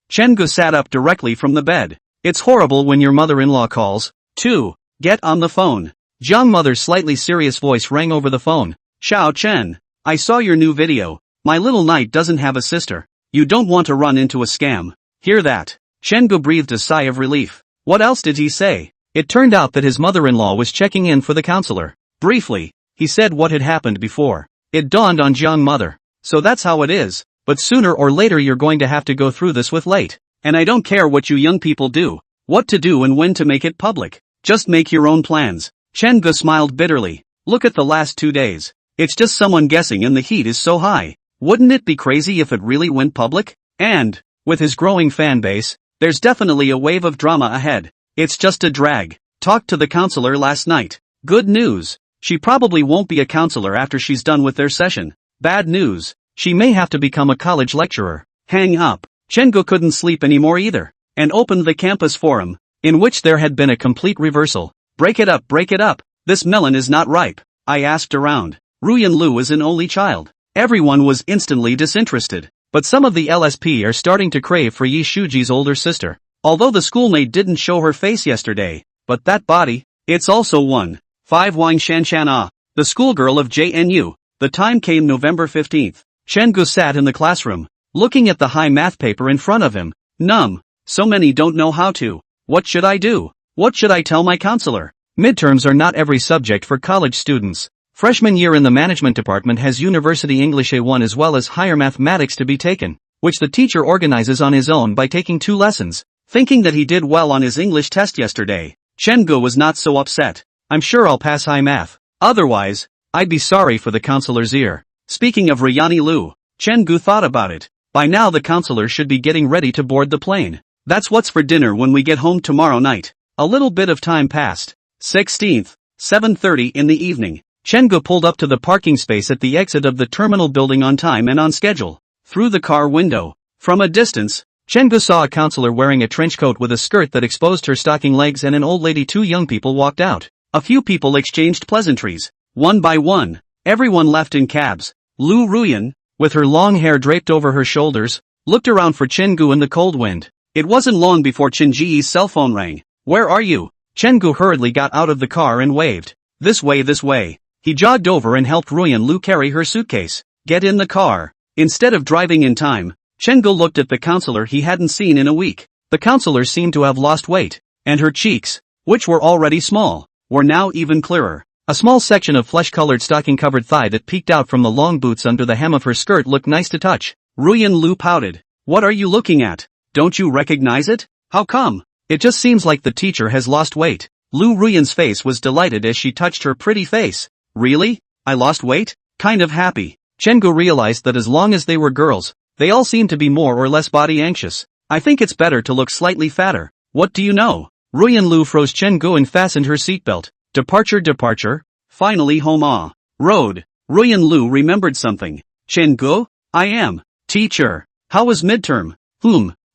Chen-gu sat up directly from the bed. It's horrible when your mother-in-law calls. 2. Get on the phone. Jiang Mother's slightly serious voice rang over the phone. Xiao Chen, I saw your new video. My little knight doesn't have a sister. You don't want to run into a scam. Hear that? Chen-gu breathed a sigh of relief. What else did he say? It turned out that his mother-in-law was checking in for the counselor. Briefly, he said what had happened before. It dawned on Jiang Mother. So that's how it is, but sooner or later you're going to have to go through this with late. And I don't care what you young people do, what to do and when to make it public. Just make your own plans. Chen-gu smiled bitterly. Look at the last 2 days. It's just someone guessing and the heat is so high. Wouldn't it be crazy if it really went public? And, with his growing fan base, there's definitely a wave of drama ahead. It's just a drag. Talked to the counselor last night. Good news. She probably won't be a counselor after she's done with their session. Bad news. She may have to become a college lecturer. Hang up. Chen-gu couldn't sleep anymore either, and opened the campus forum, in which there had been a complete reversal. Break it up. This melon is not ripe. I asked around. Ruyan Lu is an only child. Everyone was instantly disinterested. But some of the LSP are starting to crave for Yi Shuji's older sister. Although the schoolmate didn't show her face yesterday, but that body, it's also one. 5 Wang Shanshan Ah, the schoolgirl of JNU. The time came November 15th. Chen-gu sat in the classroom, looking at the high math paper in front of him. Numb. So many don't know how to. What should I do? What should I tell my counselor? Midterms are not every subject for college students. Freshman year in the management department has University English A1 as well as higher mathematics to be taken, which the teacher organizes on his own by taking 2 lessons. Thinking that he did well on his English test yesterday, Chen-gu was not so upset. I'm sure I'll pass high math. Otherwise, I'd be sorry for the counselor's ear. Speaking of Ryani Lu, Chen-gu thought about it. By now the counselor should be getting ready to board the plane. That's what's for dinner when we get home tomorrow night. A little bit of time passed. 16th, 7:30 in the evening. Chen-gu pulled up to the parking space at the exit of the terminal building on time and on schedule. Through the car window, from a distance, Chen-gu saw a counselor wearing a trench coat with a skirt that exposed her stocking legs and an old lady. 2 young people walked out. A few people exchanged pleasantries. One by one, everyone left in cabs. Lu Ruyan, with her long hair draped over her shoulders, looked around for Chen-gu in the cold wind. It wasn't long before Chen Ji's cell phone rang. Where are you? Chen-gu hurriedly got out of the car and waved. This way, this way. He jogged over and helped Ruyan Lu carry her suitcase. Get in the car. Instead of driving in time, Chen-gu looked at the counselor he hadn't seen in a week. The counselor seemed to have lost weight, and her cheeks, which were already small, were now even clearer. A small section of flesh-colored stocking-covered thigh that peeked out from the long boots under the hem of her skirt looked nice to touch. Ruyan Lu pouted. What are you looking at? Don't you recognize it? How come? It just seems like the teacher has lost weight. Lu Ruyan's face was delighted as she touched her pretty face. Really? I lost weight? Kind of happy. Chen-gu realized that as long as they were girls, they all seemed to be more or less body anxious. I think it's better to look slightly fatter. What do you know? Ruyan Lu froze Chen-gu and fastened her seatbelt. Departure. Finally home road. Ruyan Lu remembered something. Chen-gu? I am. Teacher. How was midterm?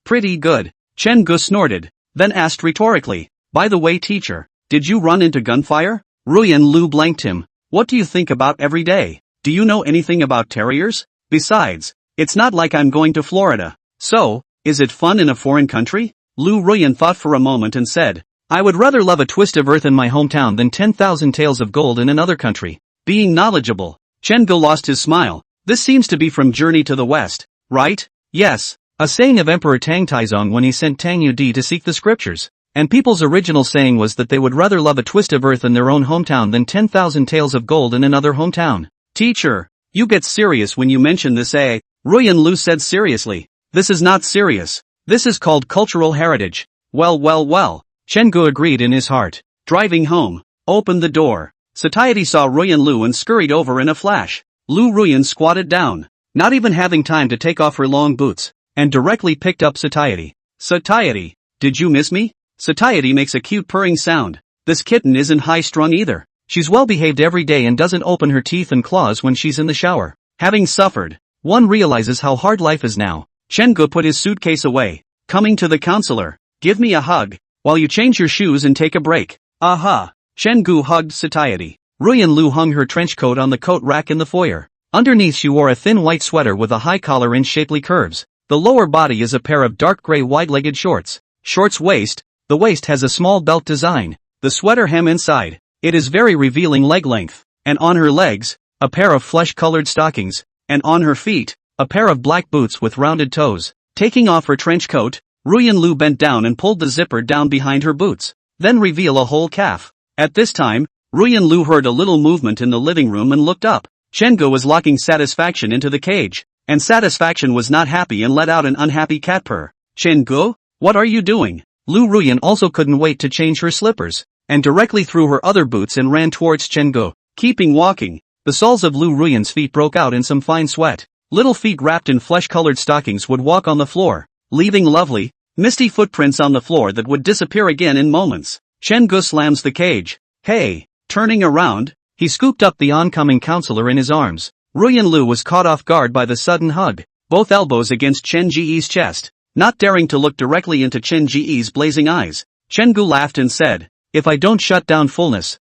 Pretty good. Chen-gu snorted, then asked rhetorically. By the way, teacher, did you run into gunfire? Ruyan Lu blanked him. What do you think about every day? Do you know anything about terriers? Besides, it's not like I'm going to Florida. So, is it fun in a foreign country? Lu Ruyan thought for a moment and said, I would rather love a twist of earth in my hometown than 10,000 taels of gold in another country. Being knowledgeable, Chen-gu lost his smile. This seems to be from Journey to the West, right? Yes, a saying of Emperor Tang Taizong when he sent Tang Yudi to seek the scriptures. And people's original saying was that they would rather love a twist of earth in their own hometown than 10,000 taels of gold in another hometown. Teacher, you get serious when you mention this, eh? Ruyan Lu said seriously. This is not serious. This is called cultural heritage. Well. Chen-gu agreed in his heart. Driving home, opened the door. Satiety saw Ruyan Lu and scurried over in a flash. Lu Ruyan squatted down, not even having time to take off her long boots, and directly picked up Satiety. Satiety, did you miss me? Satiety makes a cute purring sound. This kitten isn't high-strung either. She's well-behaved every day and doesn't open her teeth and claws when she's in the shower. Having suffered, one realizes how hard life is now. Chen-gu put his suitcase away. Coming to the counselor. Give me a hug, while you change your shoes and take a break. Aha. Chen-gu hugged Satiety. Ruyan Lu hung her trench coat on the coat rack in the foyer. Underneath she wore a thin white sweater with a high collar and shapely curves. The lower body is a pair of dark gray wide-legged shorts. Shorts waist. The waist has a small belt design. The sweater hem inside. It is very revealing leg length. And on her legs, a pair of flesh-colored stockings. And on her feet, a pair of black boots with rounded toes. Taking off her trench coat, Ruyan Lu bent down and pulled the zipper down behind her boots. Then reveal a whole calf. At this time, Ruyan Lu heard a little movement in the living room and looked up. Chen-gu was locking Satisfaction into the cage. And Satisfaction was not happy and let out an unhappy cat purr. Chen-gu? What are you doing? Lu Ruyan also couldn't wait to change her slippers, and directly threw her other boots and ran towards Chen-gu. Keeping walking, the soles of Lu Ruyan's feet broke out in some fine sweat. Little feet wrapped in flesh-colored stockings would walk on the floor, leaving lovely, misty footprints on the floor that would disappear again in moments. Chen-gu slams the cage. Hey! Turning around, he scooped up the oncoming counselor in his arms. Ruyan Lu was caught off guard by the sudden hug, both elbows against Chen Ji's chest. Not daring to look directly into Chen Ji's blazing eyes, Chen-gu laughed and said, If I don't shut down fullness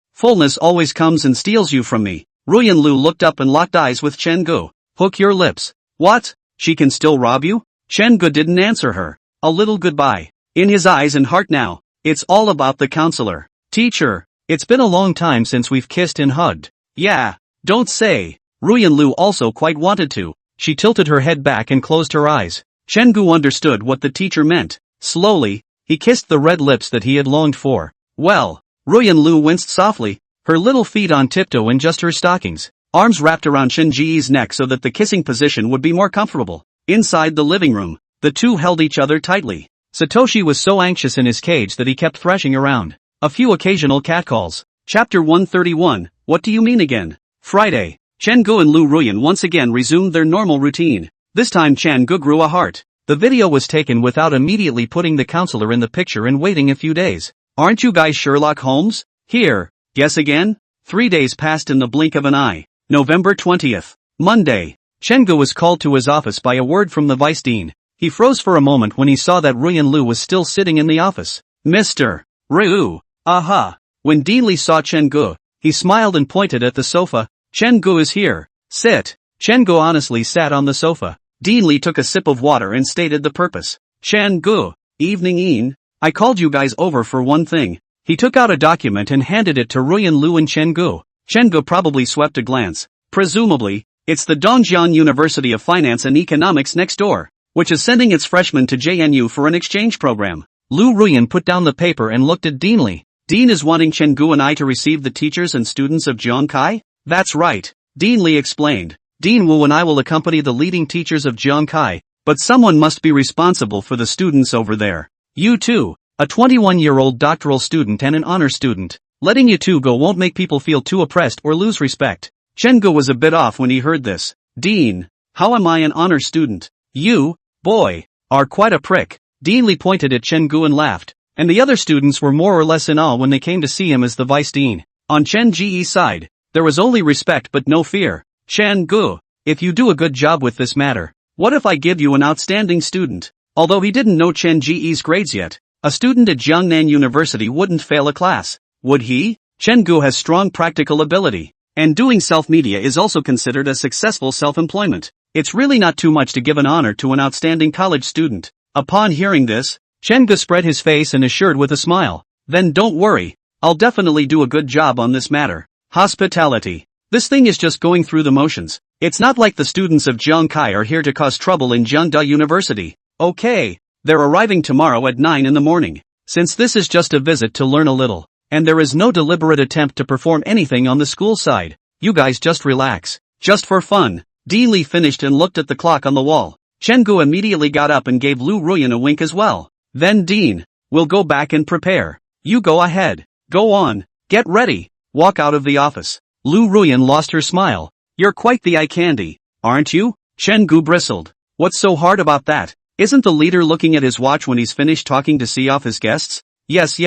always comes and steals you from me. Ruyan Lu looked up and locked eyes with Chen-gu. Hook your lips. What? She can still rob you? Chen Gu didn't answer her. A little goodbye. In his eyes and heart now, it's all about the counselor. Teacher, it's been a long time since we've kissed and hugged. Yeah, don't say. Ruyan Lu also quite wanted to. She tilted her head back and closed her eyes. Chen Gu understood what the teacher meant. Slowly, he kissed the red lips that he had longed for. Well, Ruyan Lu winced softly, her little feet on tiptoe in just her stockings, arms wrapped around Chen Ji's neck so that the kissing position would be more comfortable. Inside the living room, the two held each other tightly. Satoshi was so anxious in his cage that he kept thrashing around. A few occasional catcalls. Chapter 131, What do you mean again? Friday. Chen Gu and Lu Ruyan once again resumed their normal routine. This time Chen Gu grew a heart. The video was taken without immediately putting the counselor in the picture and waiting a few days. Aren't you guys Sherlock Holmes? Here, guess again? 3 days passed in the blink of an eye. November 20th. Monday. Chen Gu was called to his office by a word from the vice dean. He froze for a moment when he saw that Ruyan Lu was still sitting in the office. Mr. Ryu. Aha. When Dean Li saw Chen Gu, he smiled and pointed at the sofa. Chen Gu is here. Sit. Chen Gu honestly sat on the sofa. Dean Li took a sip of water and stated the purpose. Chen Gu. Evening Ian. I called you guys over for one thing. He took out a document and handed it to Ruyan Lu and Chen Gu. Chen Gu probably swept a glance. Presumably, it's the Dongjiang University of Finance and Economics next door, which is sending its freshmen to JNU for an exchange program. Lu Ruyan put down the paper and looked at Dean Li. Dean is wanting Chen Gu and I to receive the teachers and students of Jiangkai? That's right. Dean Li explained. Dean Wu and I will accompany the leading teachers of Jiangkai, but someone must be responsible for the students over there. You too, a 21-year-old doctoral student and an honor student. Letting you two go won't make people feel too oppressed or lose respect. Chen Gu was a bit off when he heard this. Dean, how am I an honor student? You, boy, are quite a prick. Dean Li pointed at Chen Gu and laughed, and the other students were more or less in awe when they came to see him as the vice dean. On Chen Ji's side, there was only respect but no fear. Chen Gu, if you do a good job with this matter, what if I give you an outstanding student? Although he didn't know Chen Ji's grades yet, a student at Jiangnan University wouldn't fail a class, would he? Chen Gu has strong practical ability, and doing self-media is also considered a successful self-employment. It's really not too much to give an honor to an outstanding college student. Upon hearing this, Chen Gu spread his face and assured with a smile, then don't worry, I'll definitely do a good job on this matter. Hospitality. This thing is just going through the motions. It's not like the students of Jiangkai are here to cause trouble in Jiangda University. Okay, they're arriving tomorrow at 9 in the morning. Since this is just a visit to learn a little, and there is no deliberate attempt to perform anything on the school side, you guys just relax. Just for fun. Dean Li finished and looked at the clock on the wall. Chen Gu immediately got up and gave Lu Ruyan a wink as well. Then Dean, we'll go back and prepare. You go ahead. Go on. Get ready. Walk out of the office. Lu Ruyan lost her smile. You're quite the eye candy, aren't you? Chen Gu bristled. What's so hard about that? Isn't the leader looking at his watch when he's finished talking to see off his guests? Yes.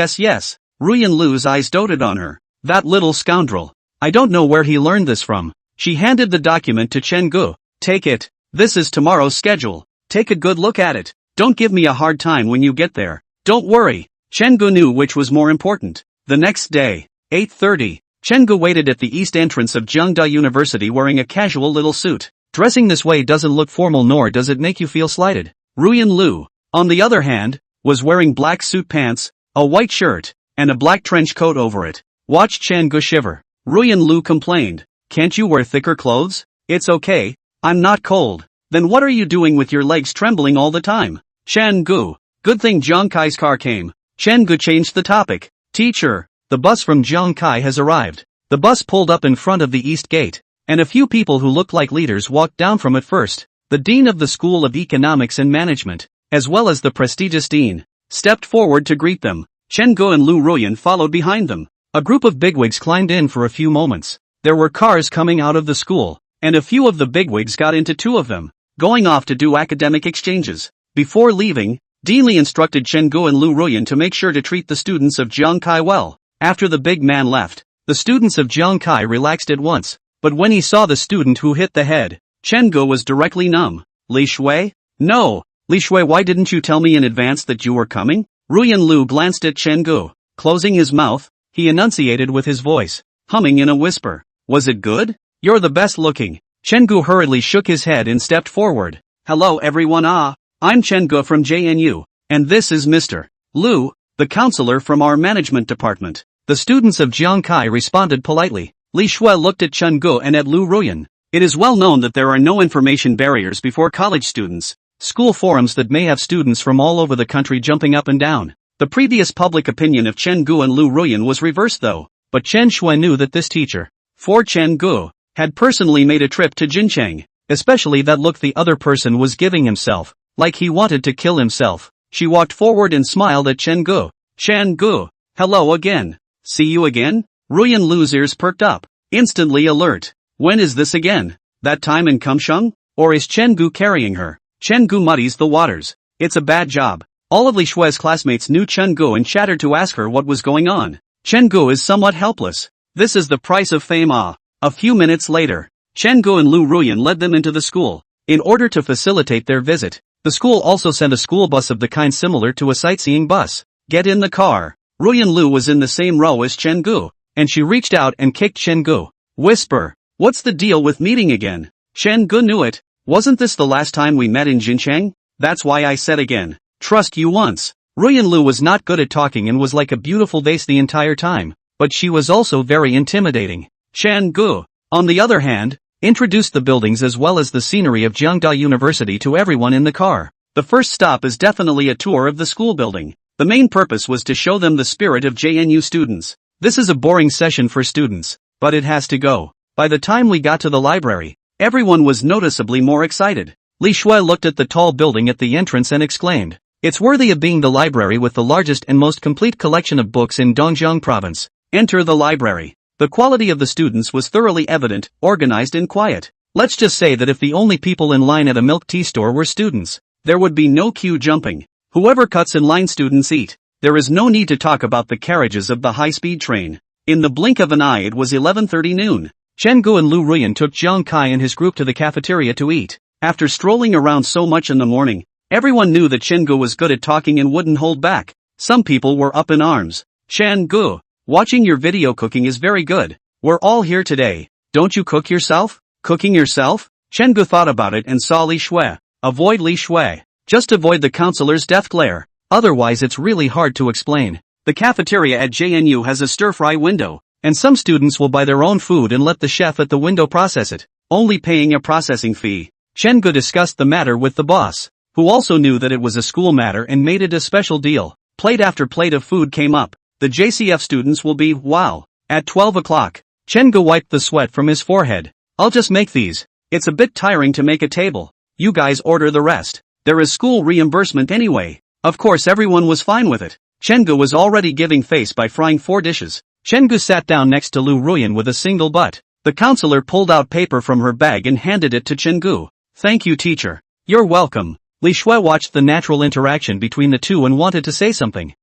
Ruyan Lu's eyes doted on her. That little scoundrel. I don't know where he learned this from. She handed the document to Chen Gu. Take it. This is tomorrow's schedule. Take a good look at it. Don't give me a hard time when you get there. Don't worry. Chen Gu knew which was more important. The next day, 8:30. Chen Gu waited at the east entrance of Jiangda University wearing a casual little suit. Dressing this way doesn't look formal nor does it make you feel slighted. Ruyan Lu, on the other hand, was wearing black suit pants, a white shirt, and a black trench coat over it. Watched Chen Gu shiver. Ruyan Lu complained. Can't you wear thicker clothes? It's okay, I'm not cold. Then what are you doing with your legs trembling all the time? Chen Gu. Good thing Jiangkai's car came. Chen Gu changed the topic. Teacher, the bus from Jiangkai has arrived. The bus pulled up in front of the east gate, and a few people who looked like leaders walked down from it first. The dean of the School of Economics and Management, as well as the prestigious dean, stepped forward to greet them. Chen Gu and Lu Ruyan followed behind them. A group of bigwigs climbed in for a few moments. There were cars coming out of the school, and a few of the bigwigs got into two of them, going off to do academic exchanges. Before leaving, Dean Li instructed Chen Gu and Lu Ruyan to make sure to treat the students of Jiangkai well. After the big man left, the students of Jiangkai relaxed at once, but when he saw the student who hit the head, Chen Gu was directly numb. Li Shui? No. Li Shui, why didn't you tell me in advance that you were coming? Ruyan Lu glanced at Chen Gu. Closing his mouth, he enunciated with his voice, humming in a whisper. Was it good? You're the best looking. Chen Gu hurriedly shook his head and stepped forward. Hello everyone, I'm Chen Gu from JNU, and this is Mr. Lu, the counselor from our management department. The students of Jiangkai responded politely. Li Shui looked at Chen Gu and at Lu Ruyan. It is well known that there are no information barriers before college students. School forums that may have students from all over the country jumping up and down. The previous public opinion of Chen Gu and Lu Ruyan was reversed though, but Chen Shui knew that this teacher, for Chen Gu, had personally made a trip to Jincheng, especially that look the other person was giving himself, like he wanted to kill himself. She walked forward and smiled at Chen Gu. Chen Gu, hello again. See you again? Ruyan Lu's ears perked up, instantly alert. When is this again? That time in Kumsheng? Or is Chen Gu carrying her? Chen Gu muddies the waters. It's a bad job. All of Li Shui's classmates knew Chen Gu and chattered to ask her what was going on. Chen Gu is somewhat helpless. This is the price of fame. A few minutes later, Chen Gu and Lu Ruyan led them into the school. In order to facilitate their visit, the school also sent a school bus of the kind similar to a sightseeing bus. Get in the car. Ruyan Lu was in the same row as Chen Gu, and she reached out and kicked Chen Gu. Whisper. What's the deal with meeting again? Chen Gu knew it. Wasn't this the last time we met in Jincheng? That's why I said again. Trust you once. Ruyan Lu was not good at talking and was like a beautiful vase the entire time, but she was also very intimidating. Chen Gu, on the other hand, introduced the buildings as well as the scenery of Jiangda University to everyone in the car. The first stop is definitely a tour of the school building. The main purpose was to show them the spirit of JNU students. This is a boring session for students, but it has to go. By the time we got to the library, everyone was noticeably more excited. Li Shui looked at the tall building at the entrance and exclaimed, "It's worthy of being the library with the largest and most complete collection of books in Dongjiang province." Enter the library. The quality of the students was thoroughly evident, organized and quiet. Let's just say that if the only people in line at a milk tea store were students, there would be no queue jumping. Whoever cuts in line students eat. There is no need to talk about the carriages of the high-speed train. In the blink of an eye it was 11:30 noon. Chen Gu and Lu Ruyan took Jiang Kai and his group to the cafeteria to eat. After strolling around so much in the morning, everyone knew that Chen Gu was good at talking and wouldn't hold back. Some people were up in arms. Chen Gu, watching your video cooking is very good. We're all here today. Don't you cook yourself? Cooking yourself? Chen Gu thought about it and saw Li Shui. Avoid Li Shui. Just avoid the counselor's death glare. Otherwise it's really hard to explain. The cafeteria at JNU has a stir-fry window, and some students will buy their own food and let the chef at the window process it, only paying a processing fee. Chen Gu discussed the matter with the boss, who also knew that it was a school matter and made it a special deal. Plate after plate of food came up. The JCF students will be, wow. At 12 o'clock, Chen Gu wiped the sweat from his forehead. I'll just make these. It's a bit tiring to make a table. You guys order the rest. There is school reimbursement anyway. Of course everyone was fine with it. Chen Gu was already giving face by frying 4 dishes. Chen Gu sat down next to Lu Ruyan with a single butt. The counselor pulled out paper from her bag and handed it to Chen Gu. Thank you teacher. You're welcome. Li Shui watched the natural interaction between the two and wanted to say something.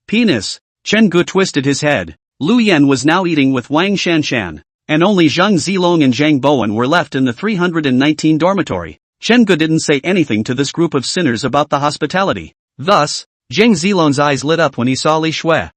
Penis. Chen Gu twisted his head. Lu Yan was now eating with Wang Shanshan, and only Zhang Zilong and Zhang Bowen were left in the 319 dormitory. Chen Gu didn't say anything to this group of sinners about the hospitality. Thus, Zhang Zilong's eyes lit up when he saw Li Shui.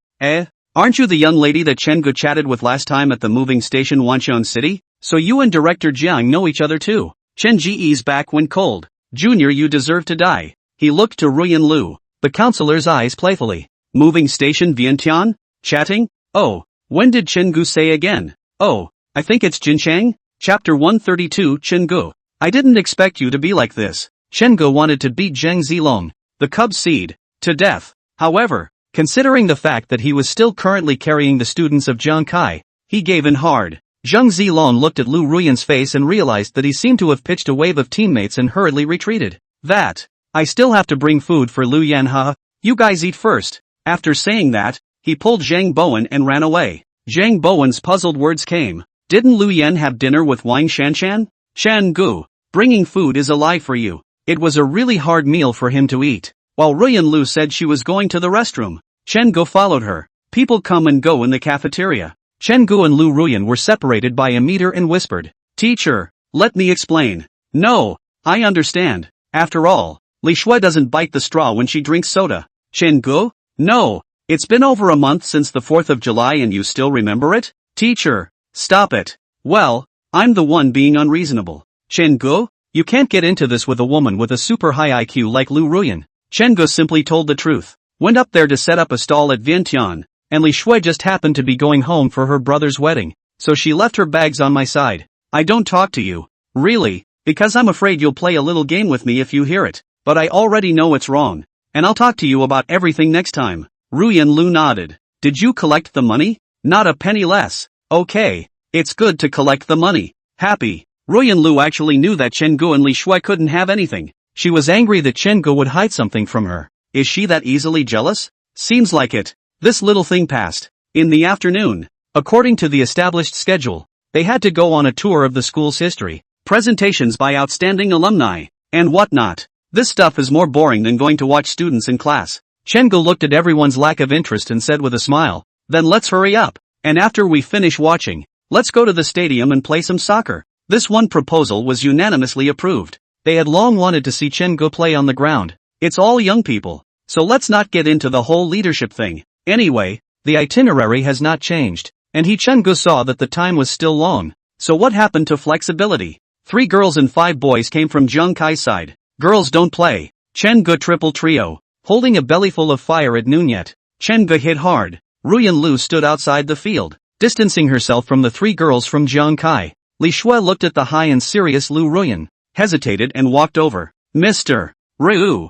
Aren't you the young lady that Chen Gu chatted with last time at the moving station Wanqian City? So you and Director Jiang know each other too. Chen Ji's back went cold. Junior, you deserve to die. He looked to Ruyan Lu, the counselor's eyes playfully. Moving station Vientiane? Chatting? Oh, when did Chen Gu say again? Oh, I think it's Jincheng? Chapter 132 Chen Gu. I didn't expect you to be like this. Chen Gu wanted to beat Zhang Zilong, the cub seed, to death. However, considering the fact that he was still currently carrying the students of Jiang Kai, he gave in hard. Zhang Zilong looked at Lu Ruyan's face and realized that he seemed to have pitched a wave of teammates and hurriedly retreated. I still have to bring food for Lu Yan, huh? You guys eat first. After saying that, he pulled Zhang Bowen and ran away. Zhang Bowen's puzzled words came. Didn't Lu Yan have dinner with Wang Shanshan? Chen Gu, bringing food is a lie for you. It was a really hard meal for him to eat. While Ruyan Lu said she was going to the restroom, Chen Gu followed her. People come and go in the cafeteria. Chen Gu and Lu Ruyan were separated by a meter and whispered, "Teacher, let me explain." "No, I understand. After all, Li Shui doesn't bite the straw when she drinks soda." "Chen Gu? No, it's been over a month since the 4th of July and you still remember it?" "Teacher, stop it." "Well, I'm the one being unreasonable. Chen-gu? You can't get into this with a woman with a super high IQ like Lu Ruyan. Chen-gu simply told the truth. Went up there to set up a stall at Vientiane, and Li Shui just happened to be going home for her brother's wedding, so she left her bags on my side. I don't talk to you. Really? Because I'm afraid you'll play a little game with me if you hear it, but I already know it's wrong. And I'll talk to you about everything next time. Ruyan Lu nodded. Did you collect the money? Not a penny less. Okay. It's good to collect the money. Happy. Ruyan Lu actually knew that Chen-gu and Li Shui couldn't have anything. She was angry that Chen-gu would hide something from her. Is she that easily jealous? Seems like it. This little thing passed. In the afternoon, according to the established schedule, they had to go on a tour of the school's history, presentations by outstanding alumni, and whatnot. This stuff is more boring than going to watch students in class. Chen-gu looked at everyone's lack of interest and said with a smile, then let's hurry up, and after we finish watching, let's go to the stadium and play some soccer. This one proposal was unanimously approved. They had long wanted to see Chen-gu play on the ground. It's all young people, so let's not get into the whole leadership thing. Anyway, the itinerary has not changed, and Chen-gu saw that the time was still long. So what happened to flexibility? 3 girls and 5 boys came from Jiang Kai's side. Girls don't play. Chen-gu triple trio. Holding a bellyful of fire at noon yet. Chen-gu hit hard. Ruyan Lu stood outside the field, distancing herself from the 3 girls from Jiang Kai. Li Shui looked at the high and serious Lu Ruyan, hesitated and walked over. Mr. Ryu.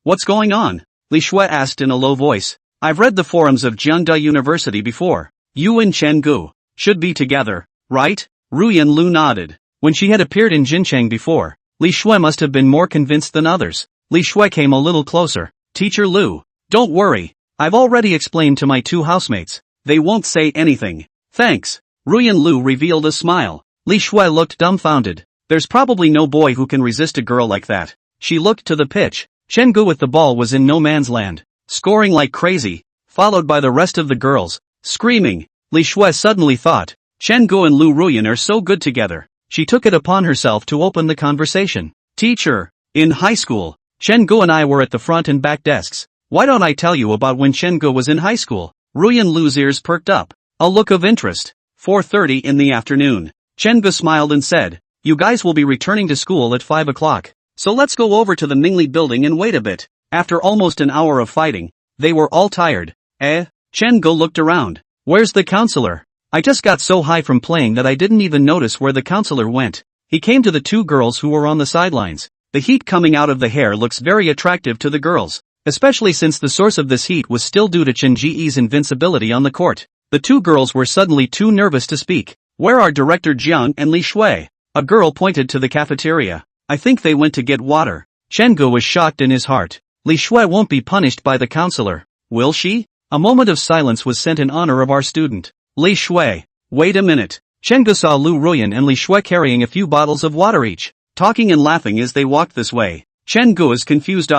What's going on? Li Shui asked in a low voice. I've read the forums of Jiangda University before. You and Chen-gu should be together, right? Ruyan Lu nodded. When she had appeared in Jincheng before, Li Shui must have been more convinced than others. Li Shui came a little closer. Teacher Lu, don't worry. I've already explained to my 2 housemates. They won't say anything. Thanks. Ruyan Lu revealed a smile. Li Shui looked dumbfounded. There's probably no boy who can resist a girl like that. She looked to the pitch. Chen-gu with the ball was in no man's land, scoring like crazy, followed by the rest of the girls, screaming. Li Shui suddenly thought, Chen-gu and Lu Ruyan are so good together. She took it upon herself to open the conversation. Teacher, in high school, Chen-gu and I were at the front and back desks. Why don't I tell you about when Chen-gu was in high school? Ruyan Lu's ears perked up. A look of interest. 4:30 in the afternoon. Chen-gu smiled and said, you guys will be returning to school at 5 o'clock. So let's go over to the Mingli building and wait a bit. After almost an hour of fighting, they were all tired. Chen-gu looked around. Where's the counselor? I just got so high from playing that I didn't even notice where the counselor went. He came to the 2 girls who were on the sidelines. The heat coming out of the hair looks very attractive to the girls, especially since the source of this heat was still due to Chen Ji's invincibility on the court. The 2 girls were suddenly too nervous to speak. Where are Director Jiang and Li Shui? A girl pointed to the cafeteria. I think they went to get water. Chen-gu was shocked in his heart. Li Shui won't be punished by the counselor, will she? A moment of silence was sent in honor of our student. Li Shui. Wait a minute. Chen-gu saw Lu Ruyan and Li Shui carrying a few bottles of water each, talking and laughing as they walked this way. Chen-gu is confused.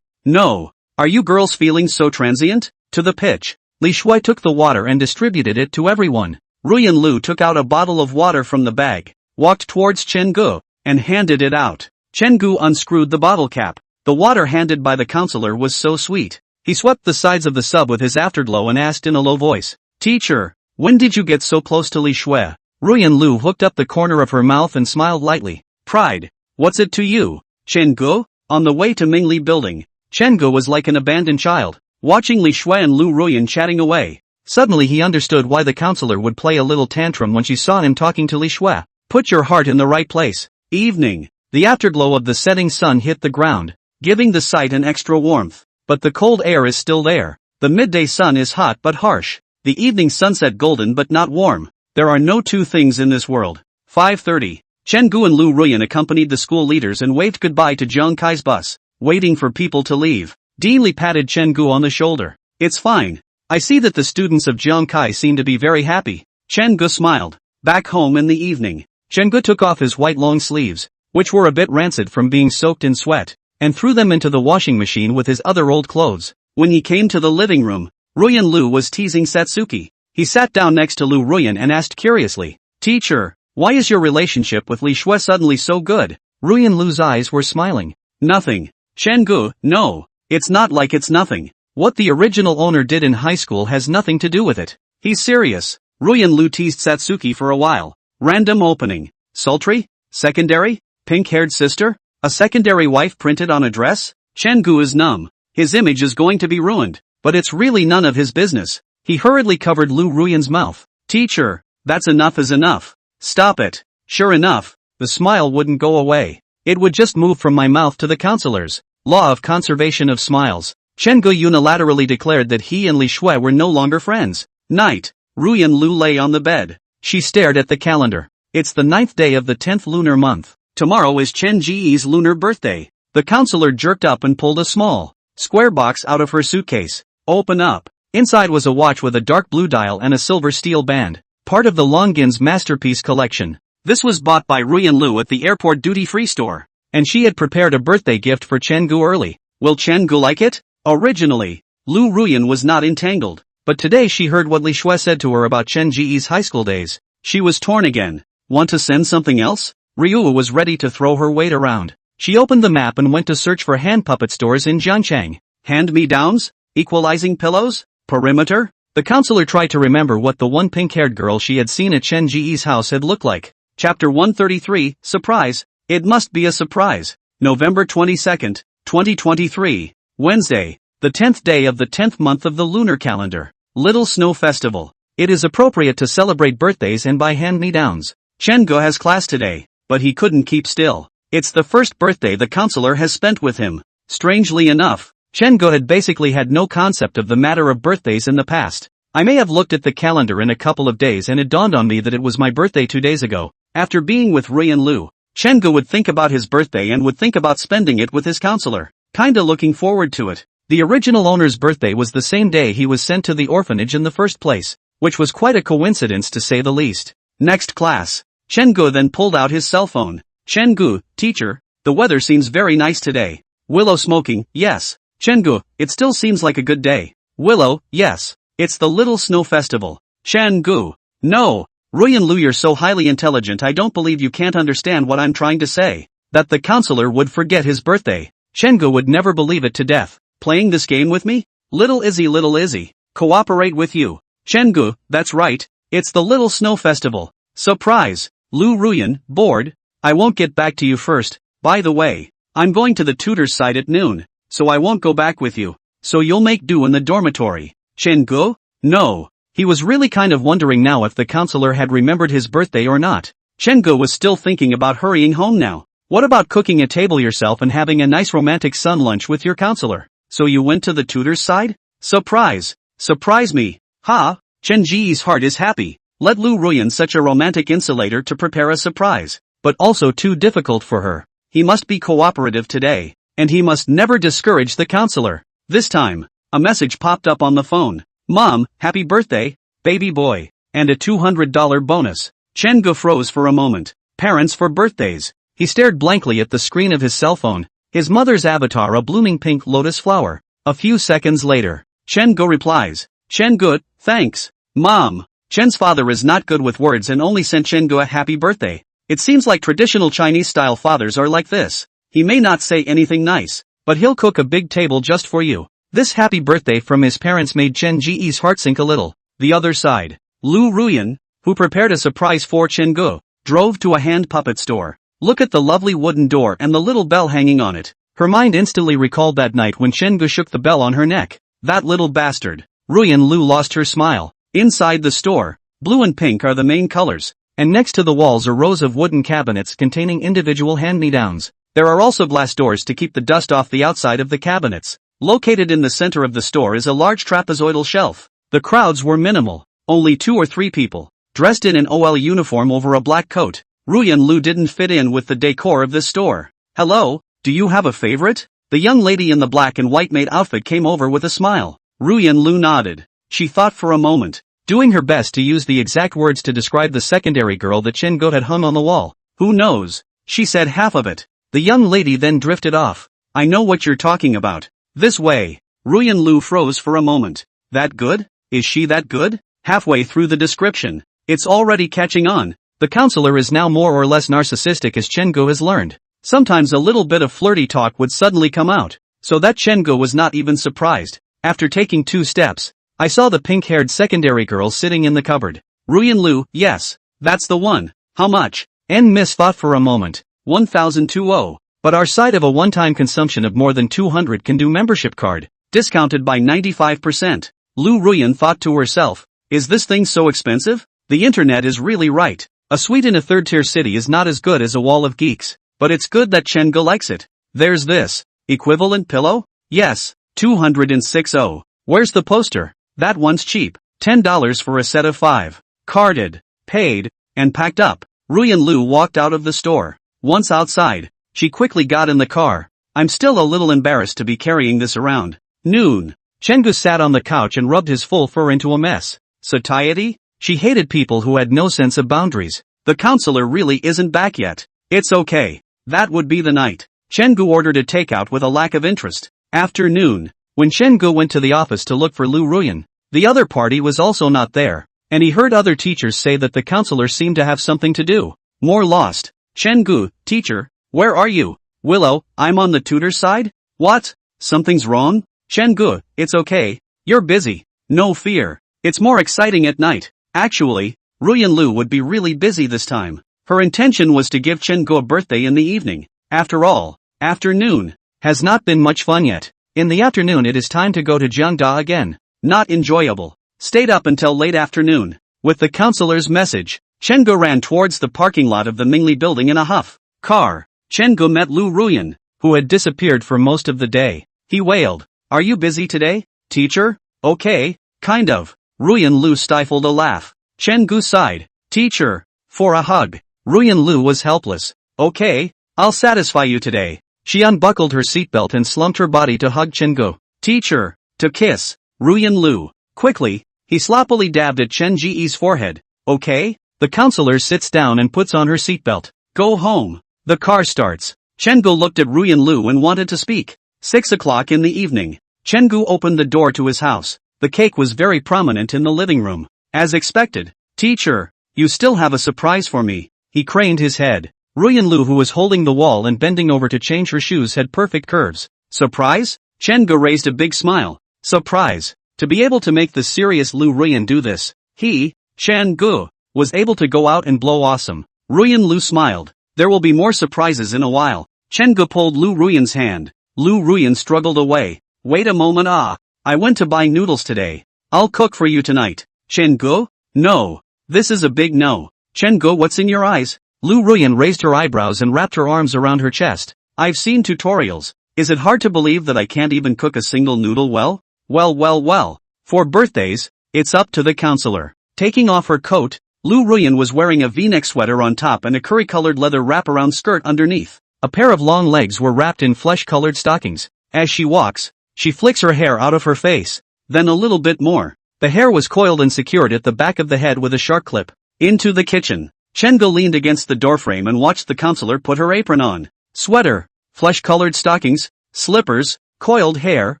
No. Are you girls feeling so transient? To the pitch. Li Shui took the water and distributed it to everyone. Ruyan Lu took out a bottle of water from the bag, walked towards Chen-gu, and handed it out. Chen-gu unscrewed the bottle cap. The water handed by the counselor was so sweet. He swept the sides of the sub with his afterglow and asked in a low voice, Teacher, when did you get so close to Li Shui? Ruyan Lu hooked up the corner of her mouth and smiled lightly. Pride. What's it to you? Chen-gu? On the way to Mingli building, Chen-gu was like an abandoned child, watching Li Shui and Lu Ruyan chatting away. Suddenly he understood why the counselor would play a little tantrum when she saw him talking to Li Shui. Put your heart in the right place. Evening. The afterglow of the setting sun hit the ground, giving the sight an extra warmth. But the cold air is still there. The midday sun is hot but harsh. The evening sunset golden but not warm. There are no 2 things in this world. 5:30. Chen-gu and Lu Ruyan accompanied the school leaders and waved goodbye to Jiang Kai's bus, waiting for people to leave. Dean Li patted Chen-gu on the shoulder. It's fine. I see that the students of Jiang Kai seem to be very happy. Chen-gu smiled. Back home in the evening, Chen-gu took off his white long sleeves, which were a bit rancid from being soaked in sweat, and threw them into the washing machine with his other old clothes. When he came to the living room, Ruyan Lu was teasing Satsuki. He sat down next to Lu Ruyan and asked curiously, Teacher, why is your relationship with Li Shui suddenly so good? Ruyan Lu's eyes were smiling. Nothing. Chen-gu, no. It's not like it's nothing. What the original owner did in high school has nothing to do with it. He's serious. Ruyan Lu teased Satsuki for a while. Random opening. Sultry? Secondary? Pink-haired sister? A secondary wife printed on a dress? Chen-gu is numb. His image is going to be ruined. But it's really none of his business. He hurriedly covered Lu Ruyan's mouth. Teacher, that's enough is enough. Stop it. Sure enough, the smile wouldn't go away. It would just move from my mouth to the counselor's. Law of conservation of smiles. Chen-gu unilaterally declared that he and Li Shui were no longer friends. Night. Ruyan Lu lay on the bed. She stared at the calendar. It's the 9th day of the 10th lunar month. Tomorrow is Chen Ji's lunar birthday. The counselor jerked up and pulled a small, square box out of her suitcase. Open up. Inside was a watch with a dark blue dial and a silver steel band. Part of the Longgin's masterpiece collection. This was bought by Ruyan Lu at the airport duty-free store. And she had prepared a birthday gift for Chen-gu early. Will Chen-gu like it? Originally, Lu Ruyan was not entangled. But today she heard what Li Shui said to her about Chen Ji's high school days. She was torn again. Want to send something else? Ryu was ready to throw her weight around. She opened the map and went to search for hand puppet stores in Jiangchang. Hand-me-downs? Equalizing pillows? Perimeter? The counselor tried to remember what the one pink-haired girl she had seen at Chen Ji's house had looked like. Chapter 133, Surprise. It must be a surprise. November 22nd, 2023, Wednesday, the 10th day of the 10th month of the lunar calendar. Little Snow Festival. It is appropriate to celebrate birthdays and buy hand-me-downs. Chen-gu has class today, but he couldn't keep still. It's the first birthday the counselor has spent with him. Strangely enough, Chen-gu had basically had no concept of the matter of birthdays in the past. I may have looked at the calendar in a couple of days and it dawned on me that it was my birthday 2 days ago. After being with Ruyan Lu, Chen-gu would think about his birthday and would think about spending it with his counselor. Kinda looking forward to it. The original owner's birthday was the same day he was sent to the orphanage in the first place, which was quite a coincidence to say the least. Next class. Chen-gu then pulled out his cell phone. Chen-gu, teacher, the weather seems very nice today. Willow smoking, yes. Chen-gu, it still seems like a good day. Willow, yes. It's the Little Snow Festival. Chen-gu, no. Ruyan Lu, you're so highly intelligent, I don't believe you can't understand what I'm trying to say. That the counselor would forget his birthday. Chen-gu would never believe it to death. Playing this game with me? Little Izzy. Cooperate with you. Chen-gu, that's right. It's the Little Snow Festival. Surprise. Lu Ruyan, bored? I won't get back to you first. By the way, I'm going to the tutor's site at noon, so I won't go back with you. So you'll make do in the dormitory. Chen-gu? No. He was really kind of wondering now if the counselor had remembered his birthday or not. Chen-gu was still thinking about hurrying home now. What about cooking a table yourself and having a nice romantic sun lunch with your counselor? So you went to the tutor's side? Surprise. Surprise me. Ha! Chen Ji's heart is happy. Let Lu Ruyan such a romantic insulator to prepare a surprise. But also too difficult for her. He must be cooperative today. And he must never discourage the counselor. This time, a message popped up on the phone. Mom, happy birthday, baby boy. And a $200 bonus. Chen-gu froze for a moment. Parents for birthdays. He stared blankly at the screen of his cell phone. His mother's avatar, a blooming pink lotus flower. A few seconds later, Chen-gu replies. Chen-gu, thanks. Mom. Chen's father is not good with words and only sent Chen-gu a happy birthday. It seems like traditional Chinese-style fathers are like this. He may not say anything nice, but he'll cook a big table just for you. This happy birthday from his parents made Chen Ji's heart sink a little. The other side. Lu Ruyan, who prepared a surprise for Chen-gu, drove to a hand puppet store. Look at the lovely wooden door and the little bell hanging on it. Her mind instantly recalled that night when Chen-gu shook the bell on her neck. That little bastard. Ruyan Lu lost her smile. Inside the store, blue and pink are the main colors, and next to the walls are rows of wooden cabinets containing individual hand-me-downs. There are also glass doors to keep the dust off the outside of the cabinets. Located in the center of the store is a large trapezoidal shelf. The crowds were minimal. Only 2 or 3 people, dressed in an OL uniform over a black coat. Ruyan Lu didn't fit in with the decor of this store. Hello, do you have a favorite? The young lady in the black and white maid outfit came over with a smile. Ruyan Lu nodded. She thought for a moment, doing her best to use the exact words to describe the secondary girl that Chen-gu had hung on the wall. Who knows? She said half of it. The young lady then drifted off. I know what you're talking about. This way. Ruyan Lu froze for a moment. That good? Is she that good? Halfway through the description. It's already catching on. The counselor is now more or less narcissistic, as Chen-gu has learned. Sometimes a little bit of flirty talk would suddenly come out. So that Chen-gu was not even surprised. After taking 2 steps, I saw the pink-haired secondary girl sitting in the cupboard. Ruyan Lu, yes, that's the one. How much? Miss thought for a moment. 1,020. But our side of a one-time consumption of more than 200 can do membership card. Discounted by 95%. Lu Ruyan thought to herself. Is this thing so expensive? The internet is really right. A suite in a third-tier city is not as good as a wall of geeks. But it's good that Chen Ge likes it. There's this. Equivalent pillow? Yes. 260. Where's the poster? That one's cheap. $10 for a set of 5. Carded. Paid. And packed up. Ruyan Lu walked out of the store. Once outside, she quickly got in the car. I'm still a little embarrassed to be carrying this around. Noon. Chen Ge sat on the couch and rubbed his full fur into a mess. Satiety? She hated people who had no sense of boundaries. The counselor really isn't back yet. It's okay. That would be the night. Chen Ge ordered a takeout with a lack of interest. Afternoon. When Chen Ge went to the office to look for Lu Ruyan, the other party was also not there, and he heard other teachers say that the counselor seemed to have something to do. More lost. Chen Ge, teacher, where are you? Willow, I'm on the tutor's side? What? Something's wrong? Chen Ge, it's okay. You're busy. No fear. It's more exciting at night. Actually, Ruyan Lu would be really busy this time. Her intention was to give Chen Ge a birthday in the evening. After all, afternoon has not been much fun yet. In the afternoon it is time to go to Jiangda again. Not enjoyable. Stayed up until late afternoon. With the counselor's message, Chen Ge ran towards the parking lot of the Mingli building in a huff. Car. Chen Ge met Lu Ruyan, who had disappeared for most of the day. He wailed. Are you busy today, teacher? Okay, kind of. Ruyan Lu stifled a laugh. Chen Ge sighed. Teacher, for a hug. Ruyan Lu was helpless. Okay, I'll satisfy you today. She unbuckled her seatbelt and slumped her body to hug Chen Ge. Teacher, to kiss. Ruyan Lu. Quickly, he sloppily dabbed at Chen Ge's forehead. Okay? The counselor sits down and puts on her seatbelt. Go home. The car starts. Chen Ge looked at Ruyan Lu and wanted to speak. 6 o'clock in the evening. Chen Ge opened the door to his house. The cake was very prominent in the living room. As expected. Teacher, you still have a surprise for me. He craned his head. Ruyan Lu, who was holding the wall and bending over to change her shoes, had perfect curves. Surprise? Chen Ge raised a big smile. Surprise. To be able to make the serious Lu Ruyan do this, he, Chen Ge, was able to go out and blow awesome. Ruyan Lu smiled. There will be more surprises in a while. Chen Ge pulled Lu Ruyan's hand. Lu Ruyan struggled away. Wait a moment. I went to buy noodles today. I'll cook for you tonight. Chen Ge? No. This is a big no. Chen Ge, what's in your eyes? Lu Ruyan raised her eyebrows and wrapped her arms around her chest. I've seen tutorials. Is it hard to believe that I can't even cook a single noodle well? Well. For birthdays, it's up to the counselor. Taking off her coat, Lu Ruyan was wearing a V-neck sweater on top and a curry-colored leather wraparound skirt underneath. A pair of long legs were wrapped in flesh-colored stockings. As she walks, she flicks her hair out of her face. Then a little bit more. The hair was coiled and secured at the back of the head with a sharp clip. Into the kitchen. Chen Ge leaned against the doorframe and watched the counselor put her apron on. Sweater, flesh-colored stockings, slippers, coiled hair,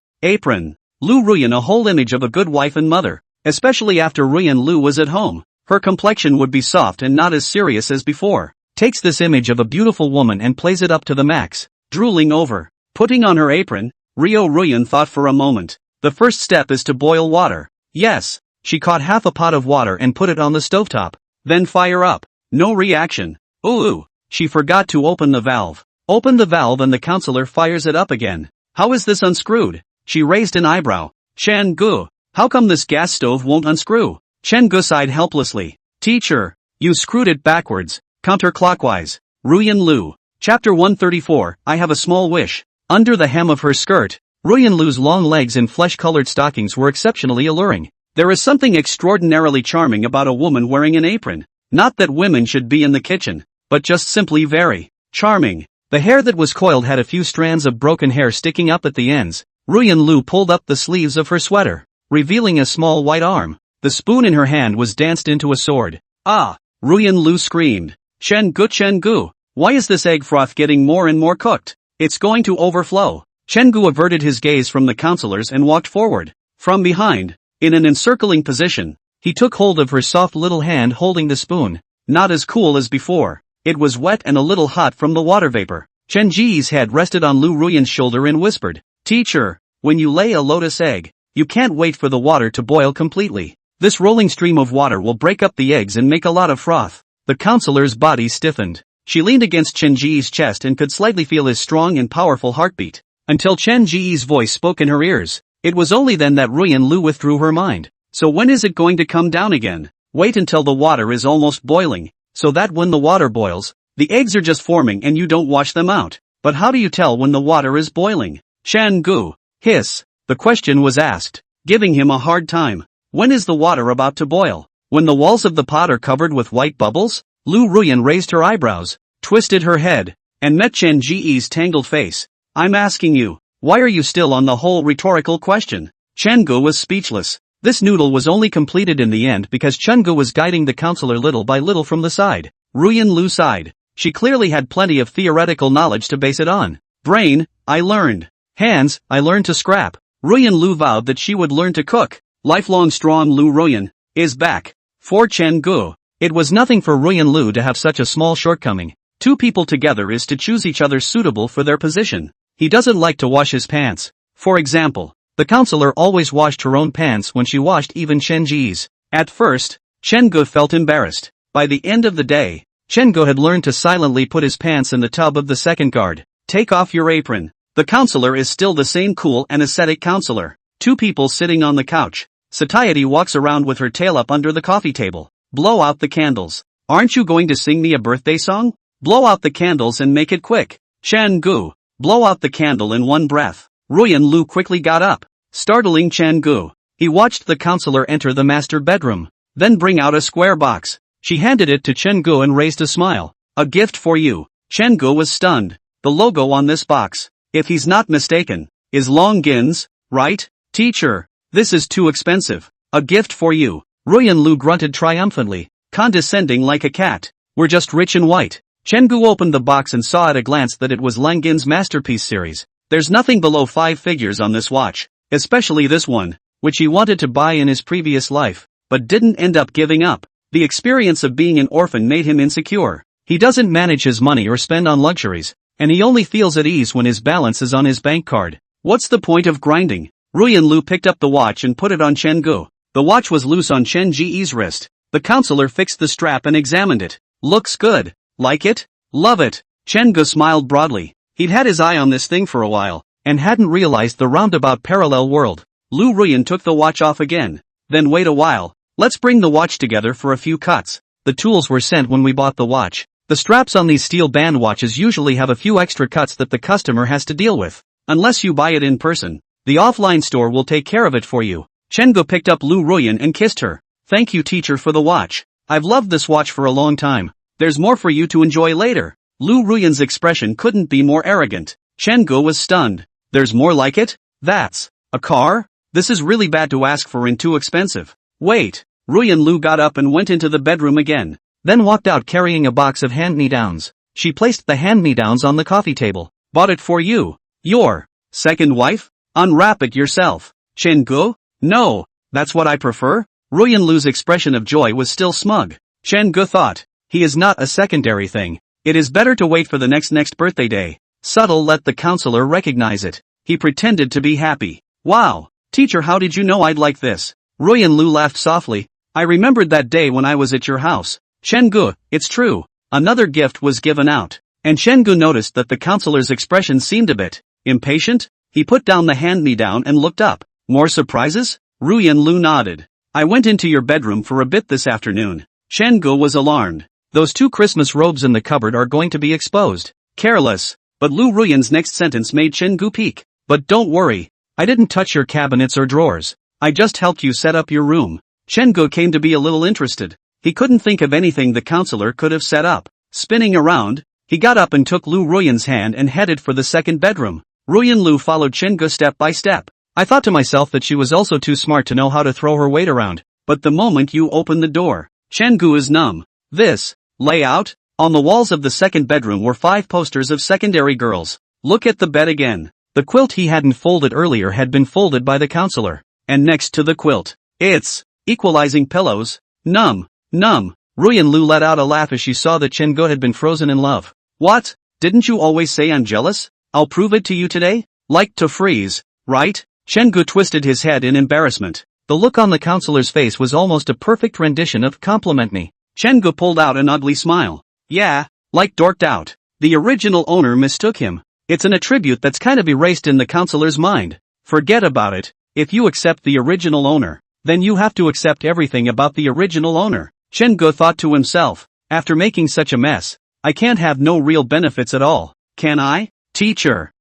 apron. Lu Ruyan, a whole image of a good wife and mother. Especially after Ruyan Lu was at home. Her complexion would be soft and not as serious as before. Takes this image of a beautiful woman and plays it up to the max. Drooling over. Putting on her apron, Rio Ruyan thought for a moment. The first step is to boil water. Yes. She caught half a pot of water and put it on the stovetop. Then fire up. No reaction. Ooh. She forgot to open the valve. Open the valve and the counselor fires it up again. How is this unscrewed? She raised an eyebrow. Chen Ge, how come this gas stove won't unscrew? Chen Ge sighed helplessly. Teacher, you screwed it backwards, counterclockwise. Ruyan Lu. Chapter 134, I have a small wish. Under the hem of her skirt, Ruyan Lu's long legs in flesh-colored stockings were exceptionally alluring. There is something extraordinarily charming about a woman wearing an apron. Not that women should be in the kitchen, but just simply very charming. The hair that was coiled had a few strands of broken hair sticking up at the ends. Ruyan Lu pulled up the sleeves of her sweater, revealing a small white arm. The spoon in her hand was danced into a sword. Ah! Ruyan Lu screamed. Chen Ge, why is this egg froth getting more and more cooked? It's going to overflow. Chen Ge averted his gaze from the counselors and walked forward. From behind, in an encircling position, he took hold of her soft little hand holding the spoon. Not as cool as before. It was wet and a little hot from the water vapor. Chen Ji's head rested on Lu Ruyan's shoulder and whispered, Teacher, when you lay a lotus egg, you can't wait for the water to boil completely. This rolling stream of water will break up the eggs and make a lot of froth. The counselor's body stiffened. She leaned against Chen Ji's chest and could slightly feel his strong and powerful heartbeat. Until Chen Ji's voice spoke in her ears. It was only then that Ruyan Lu withdrew her mind. So when is it going to come down again? Wait until the water is almost boiling, so that when the water boils, the eggs are just forming and you don't wash them out. But how do you tell when the water is boiling? Chen Gu. Hiss. The question was asked, giving him a hard time. When is the water about to boil? When the walls of the pot are covered with white bubbles? Lu Ruyan raised her eyebrows, twisted her head, and met Chen Ji's tangled face. I'm asking you, why are you still on the whole rhetorical question? Chen Gu was speechless. This noodle was only completed in the end because Chen Gu was guiding the counselor little by little from the side. Ruyan Lu sighed. She clearly had plenty of theoretical knowledge to base it on. Brain, I learned. Hands, I learned to scrap. Ruyan Lu vowed that she would learn to cook. Lifelong strong Lu Ruyan is back. For Chen Gu, it was nothing for Ruyan Lu to have such a small shortcoming. Two people together is to choose each other suitable for their position. He doesn't like to wash his pants. For example, the counselor always washed her own pants when she washed even Chen Ji's. At first, Chen Gu felt embarrassed. By the end of the day, Chen Gu had learned to silently put his pants in the tub of the second guard. Take off your apron. The counselor is still the same cool and ascetic counselor. Two people sitting on the couch. Satiety walks around with her tail up under the coffee table. Blow out the candles. Aren't you going to sing me a birthday song? Blow out the candles and make it quick. Chen Gu. Blow out the candle in one breath. Ruyan Lu quickly got up, startling Chen Gu. He watched the counselor enter the master bedroom, then bring out a square box. She handed it to Chen Gu and raised a smile. A gift for you. Chen Gu was stunned. The logo on this box, if he's not mistaken, is Longgin's, right? Teacher, this is too expensive. A gift for you. Ruyan Lu grunted triumphantly, condescending like a cat. We're just rich and white. Chen Gu opened the box and saw at a glance that it was Longgin's masterpiece series. There's nothing below 5 figures on this watch, especially this one, which he wanted to buy in his previous life, but didn't end up giving up. The experience of being an orphan made him insecure. He doesn't manage his money or spend on luxuries, and he only feels at ease when his balance is on his bank card. What's the point of grinding? Ruyan Lu picked up the watch and put it on Chen Gu. The watch was loose on Chen Ji's wrist. The counselor fixed the strap and examined it. Looks good. Like it? Love it. Chen Gu smiled broadly. He'd had his eye on this thing for a while, and hadn't realized the roundabout parallel world. Lu Ruyan took the watch off again. Then wait a while. Let's bring the watch together for a few cuts. The tools were sent when we bought the watch. The straps on these steel band watches usually have a few extra cuts that the customer has to deal with. Unless you buy it in person, the offline store will take care of it for you. Chen Gu picked up Lu Ruyan and kissed her. Thank you, teacher, for the watch. I've loved this watch for a long time. There's more for you to enjoy later. Lu Ruyan's expression couldn't be more arrogant. Chen Gu was stunned. There's more like it? That's a car? This is really bad to ask for and too expensive. Wait. Ruyan Lu got up and went into the bedroom again, then walked out carrying a box of hand-me-downs. She placed the hand-me-downs on the coffee table. Bought it for you. Your second wife? Unwrap it yourself. Chen Gu? No, that's what I prefer? Ruyan Lu's expression of joy was still smug. Chen Gu thought, he is not a secondary thing. It is better to wait for the next birthday day. Subtle let the counselor recognize it. He pretended to be happy. Wow, teacher, how did you know I'd like this? Ruyan Lu laughed softly. I remembered that day when I was at your house. Chen Gu, it's true. Another gift was given out. And Chen Gu noticed that the counselor's expression seemed a bit impatient. He put down the hand-me-down and looked up. More surprises? Ruyan Lu nodded. I went into your bedroom for a bit this afternoon. Chen Gu was alarmed. Those 2 Christmas robes in the cupboard are going to be exposed. Careless. But Lu Ruyan's next sentence made Chen Gu peak. But don't worry. I didn't touch your cabinets or drawers. I just helped you set up your room. Chen Gu came to be a little interested. He couldn't think of anything the counselor could have set up. Spinning around, he got up and took Lu Ruyan's hand and headed for the second bedroom. Ruyan Lu followed Chen Gu step by step. I thought to myself that she was also too smart to know how to throw her weight around. But the moment you open the door, Chen Gu is numb. This layout? On the walls of the second bedroom were 5 posters of secondary girls. Look at the bed again. The quilt he hadn't folded earlier had been folded by the counselor. And next to the quilt, it's equalizing pillows. Numb. Ruyan Lu let out a laugh as she saw that Chen Gu had been frozen in love. What? Didn't you always say I'm jealous? I'll prove it to you today? Like to freeze, right? Chen Gu twisted his head in embarrassment. The look on the counselor's face was almost a perfect rendition of compliment me. Chen-gu pulled out an ugly smile. Yeah, like dorked out. The original owner mistook him. It's an attribute that's kind of erased in the counselor's mind. Forget about it. If you accept the original owner, then you have to accept everything about the original owner. Chen-gu thought to himself, after making such a mess, I can't have no real benefits at all, can I? Teacher.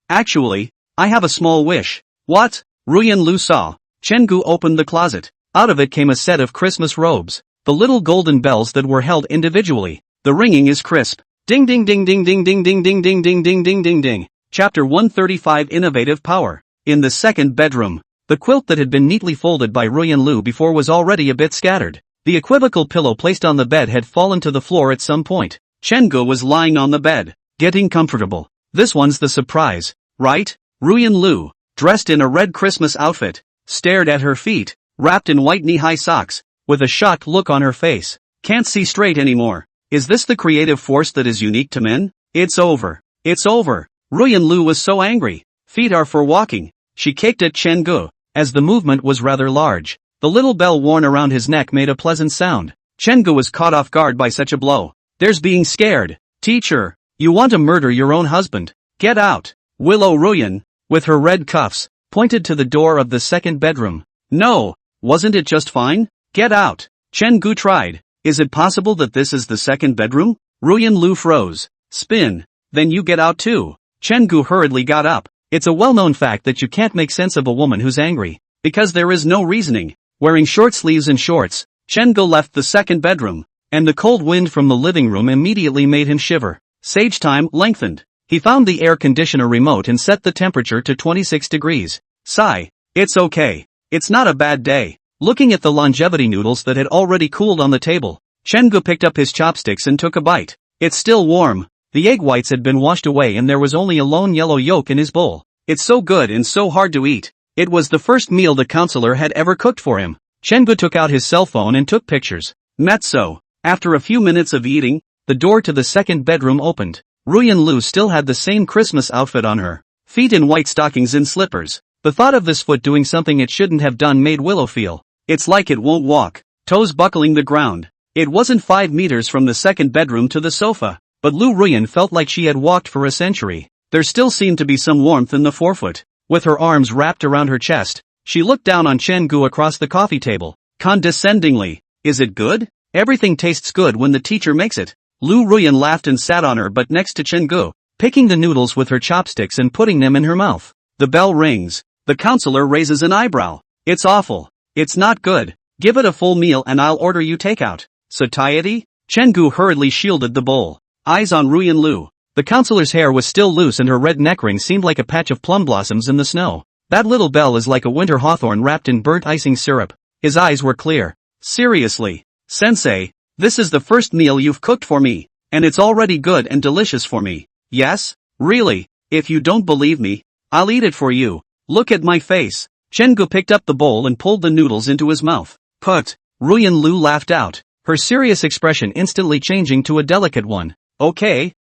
Actually, I have a small wish. What? Ruyan Lu saw. Chen-gu opened the closet. Out of it came a set of Christmas robes. The little golden bells that were held individually. The ringing is crisp. Ding ding ding ding ding ding ding ding ding ding ding ding ding ding. Chapter 135 Innovative Power. In the second bedroom, the quilt that had been neatly folded by Ruyan Lu before was already a bit scattered. The equivocal pillow placed on the bed had fallen to the floor at some point. Chen-gu was lying on the bed, getting comfortable. This one's the surprise, right? Ruyan Lu, dressed in a red Christmas outfit, stared at her feet, wrapped in white knee-high socks, with a shocked look on her face. Can't see straight anymore. Is this the creative force that is unique to men? It's over. It's over. Ruyan Lu was so angry. Feet are for walking. She kicked at Chen-gu, as the movement was rather large. The little bell worn around his neck made a pleasant sound. Chen-gu was caught off guard by such a blow. There's being scared. Teacher, you want to murder your own husband. Get out. Willow Ruyan, with her red cuffs, pointed to the door of the second bedroom. No, wasn't it just fine? Get out. Chen-gu tried. Is it possible that this is the second bedroom? Ruyan Lu froze. Spin. Then you get out too. Chen-gu hurriedly got up. It's a well-known fact that you can't make sense of a woman who's angry, because there is no reasoning. Wearing short sleeves and shorts, Chen-gu left the second bedroom, and the cold wind from the living room immediately made him shiver. Sage time lengthened. He found the air conditioner remote and set the temperature to 26 degrees. Sigh. It's okay. It's not a bad day. Looking at the longevity noodles that had already cooled on the table, Chen-gu picked up his chopsticks and took a bite. It's still warm. The egg whites had been washed away and there was only a lone yellow yolk in his bowl. It's so good and so hard to eat. It was the first meal the counselor had ever cooked for him. Chen-gu took out his cell phone and took pictures. Mezzo. After a few minutes of eating, the door to the second bedroom opened. Ruyan Lu still had the same Christmas outfit on her. Feet in white stockings and slippers. The thought of this foot doing something it shouldn't have done made Willow feel. It's like it won't walk. Toes buckling the ground. It wasn't 5 meters from the second bedroom to the sofa, but Lu Ruyan felt like she had walked for a century. There still seemed to be some warmth in the forefoot. With her arms wrapped around her chest, she looked down on Chen-gu across the coffee table, condescendingly. Is it good? Everything tastes good when the teacher makes it. Lu Ruyan laughed and sat on her butt next to Chen-gu, picking the noodles with her chopsticks and putting them in her mouth. The bell rings. The counselor raises an eyebrow. It's awful. It's not good. Give it a full meal and I'll order you takeout. Satiety? Chen-gu hurriedly shielded the bowl. Eyes on Ruyan Lu. The counselor's hair was still loose and her red neckring seemed like a patch of plum blossoms in the snow. That little bell is like a winter hawthorn wrapped in burnt icing syrup. His eyes were clear. Seriously, Sensei, this is the first meal you've cooked for me, and it's already good and delicious for me. Yes? Really? If you don't believe me, I'll eat it for you. Look at my face. Chen-gu picked up the bowl and pulled the noodles into his mouth. Put. Ruyan Lu laughed out, her serious expression instantly changing to a delicate one. Okay,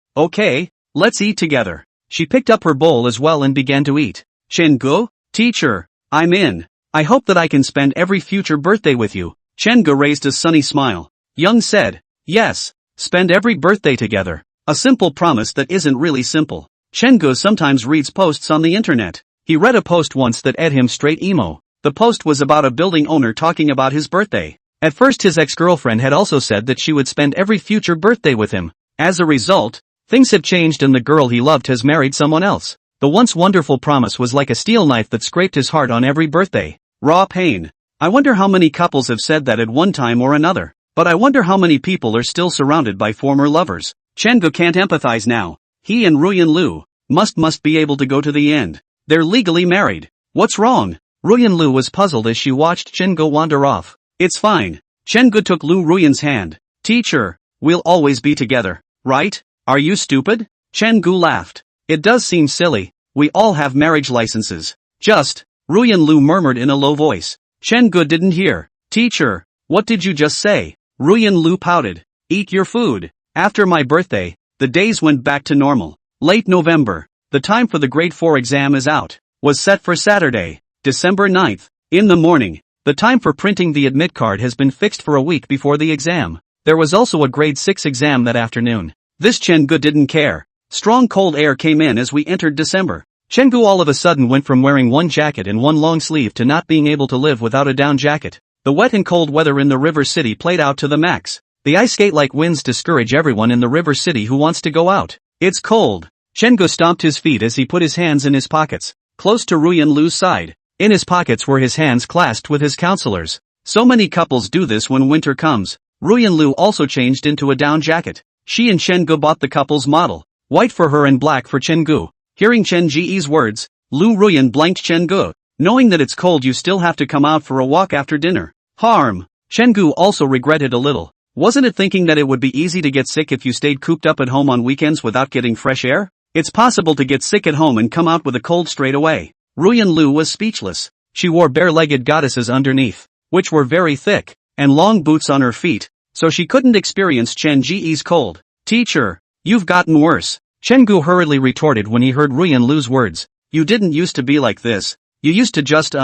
let's eat together. She picked up her bowl as well and began to eat. Chen-gu? Teacher, I'm in. I hope that I can spend every future birthday with you. Chen-gu raised a sunny smile. Young said, yes, spend every birthday together. A simple promise that isn't really simple. Chen-gu sometimes reads posts on the internet. He read a post once that ate him straight emo. The post was about a building owner talking about his birthday. At first his ex-girlfriend had also said that she would spend every future birthday with him. As a result, things have changed and the girl he loved has married someone else. The once wonderful promise was like a steel knife that scraped his heart on every birthday. Raw pain. I wonder how many couples have said that at one time or another. But I wonder how many people are still surrounded by former lovers. Chen-gu can't empathize now. He and Ruyan Lu must be able to go to the end. They're legally married. What's wrong? Ruyan Lu was puzzled as she watched Chen-gu wander off. It's fine. Chen-gu took Lu Ruyan's hand. Teacher, we'll always be together, right? Are you stupid? Chen-gu laughed. It does seem silly. We all have marriage licenses. Just, Ruyan Lu murmured in a low voice. Chen-gu didn't hear. Teacher, what did you just say? Ruyan Lu pouted. Eat your food. After my birthday, the days went back to normal. Late November. The time for the grade 4 exam is out. Was set for Saturday, December 9th. In the morning. The time for printing the admit card has been fixed for a week before the exam. There was also a grade 6 exam that afternoon. This Chen-gu didn't care. Strong cold air came in as we entered December. Chen-gu all of a sudden went from wearing one jacket and one long sleeve to not being able to live without a down jacket. The wet and cold weather in the river city played out to the max. The ice skate-like winds discourage everyone in the river city who wants to go out. It's cold. Chen-gu stomped his feet as he put his hands in his pockets, close to Ruyan Lu's side. In his pockets were his hands clasped with his counselors. So many couples do this when winter comes. Ruyan Lu also changed into a down jacket. She and Chen-gu bought the couple's model. White for her and black for Chen-gu. Hearing Chen Ji's words, Lu Ruyan blanked Chen-gu. Knowing that it's cold you still have to come out for a walk after dinner. Harm. Chen-gu also regretted a little. Wasn't it thinking that it would be easy to get sick if you stayed cooped up at home on weekends without getting fresh air? It's possible to get sick at home and come out with a cold straight away. Ruyan Lu was speechless. She wore bare-legged goddesses underneath, which were very thick, and long boots on her feet, so she couldn't experience Chen Ji's cold. Teacher, you've gotten worse. Chen-gu hurriedly retorted when he heard Ruyan Lu's words. You didn't used to be like this. You used to just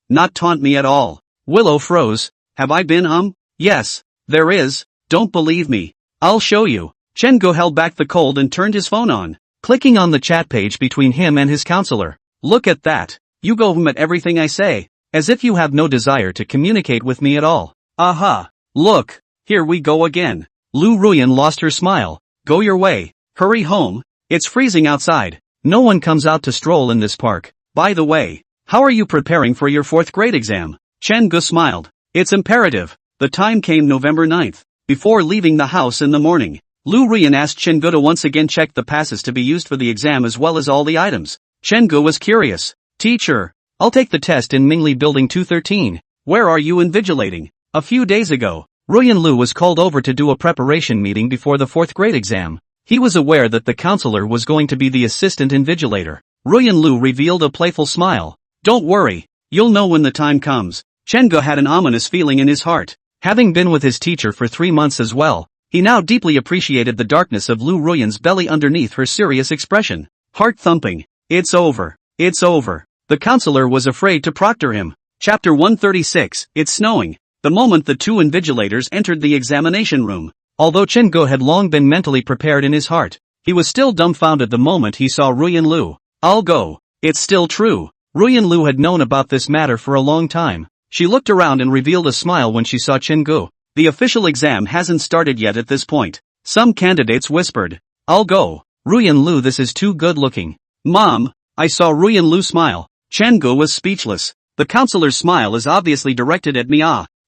not taunt me at all. Willow froze. Have I been Yes, there is. Don't believe me. I'll show you. Chen-gu held back the cold and turned his phone on, clicking on the chat page between him and his counselor. Look at that. You go at everything I say, as if you have no desire to communicate with me at all. Aha. Look, here we go again. Lu Ruyan lost her smile. Go your way. Hurry home. It's freezing outside. No one comes out to stroll in this park. By the way, how are you preparing for your 4th grade exam? Chen-gu smiled. It's imperative. The time came November 9th. Before leaving the house in the morning, Lu Ruyan asked Chen-gu to once again check the passes to be used for the exam as well as all the items. Chen-gu was curious. Teacher, I'll take the test in Mingli Building 213. Where are you invigilating? A few days ago, Ruyan Lu was called over to do a preparation meeting before the 4th grade exam. He was aware that the counselor was going to be the assistant invigilator. Ruyan Lu revealed a playful smile. Don't worry, you'll know when the time comes. Chen-gu had an ominous feeling in his heart. Having been with his teacher for 3 months as well, he now deeply appreciated the darkness of Lu Ruyan's belly underneath her serious expression. Heart thumping. It's over. It's over. The counselor was afraid to proctor him. Chapter 136, It's snowing. The moment the two invigilators entered the examination room, although Chen-gu had long been mentally prepared in his heart, he was still dumbfounded the moment he saw Ruyan Lu. I'll go. It's still true. Ruyan Lu had known about this matter for a long time. She looked around and revealed a smile when she saw Chen-gu. The official exam hasn't started yet at this point. Some candidates whispered. I'll go. Ruyan Lu, this is too good looking. Mom, I saw Ruyan Lu smile. Chen-gu was speechless. The counselor's smile is obviously directed at me.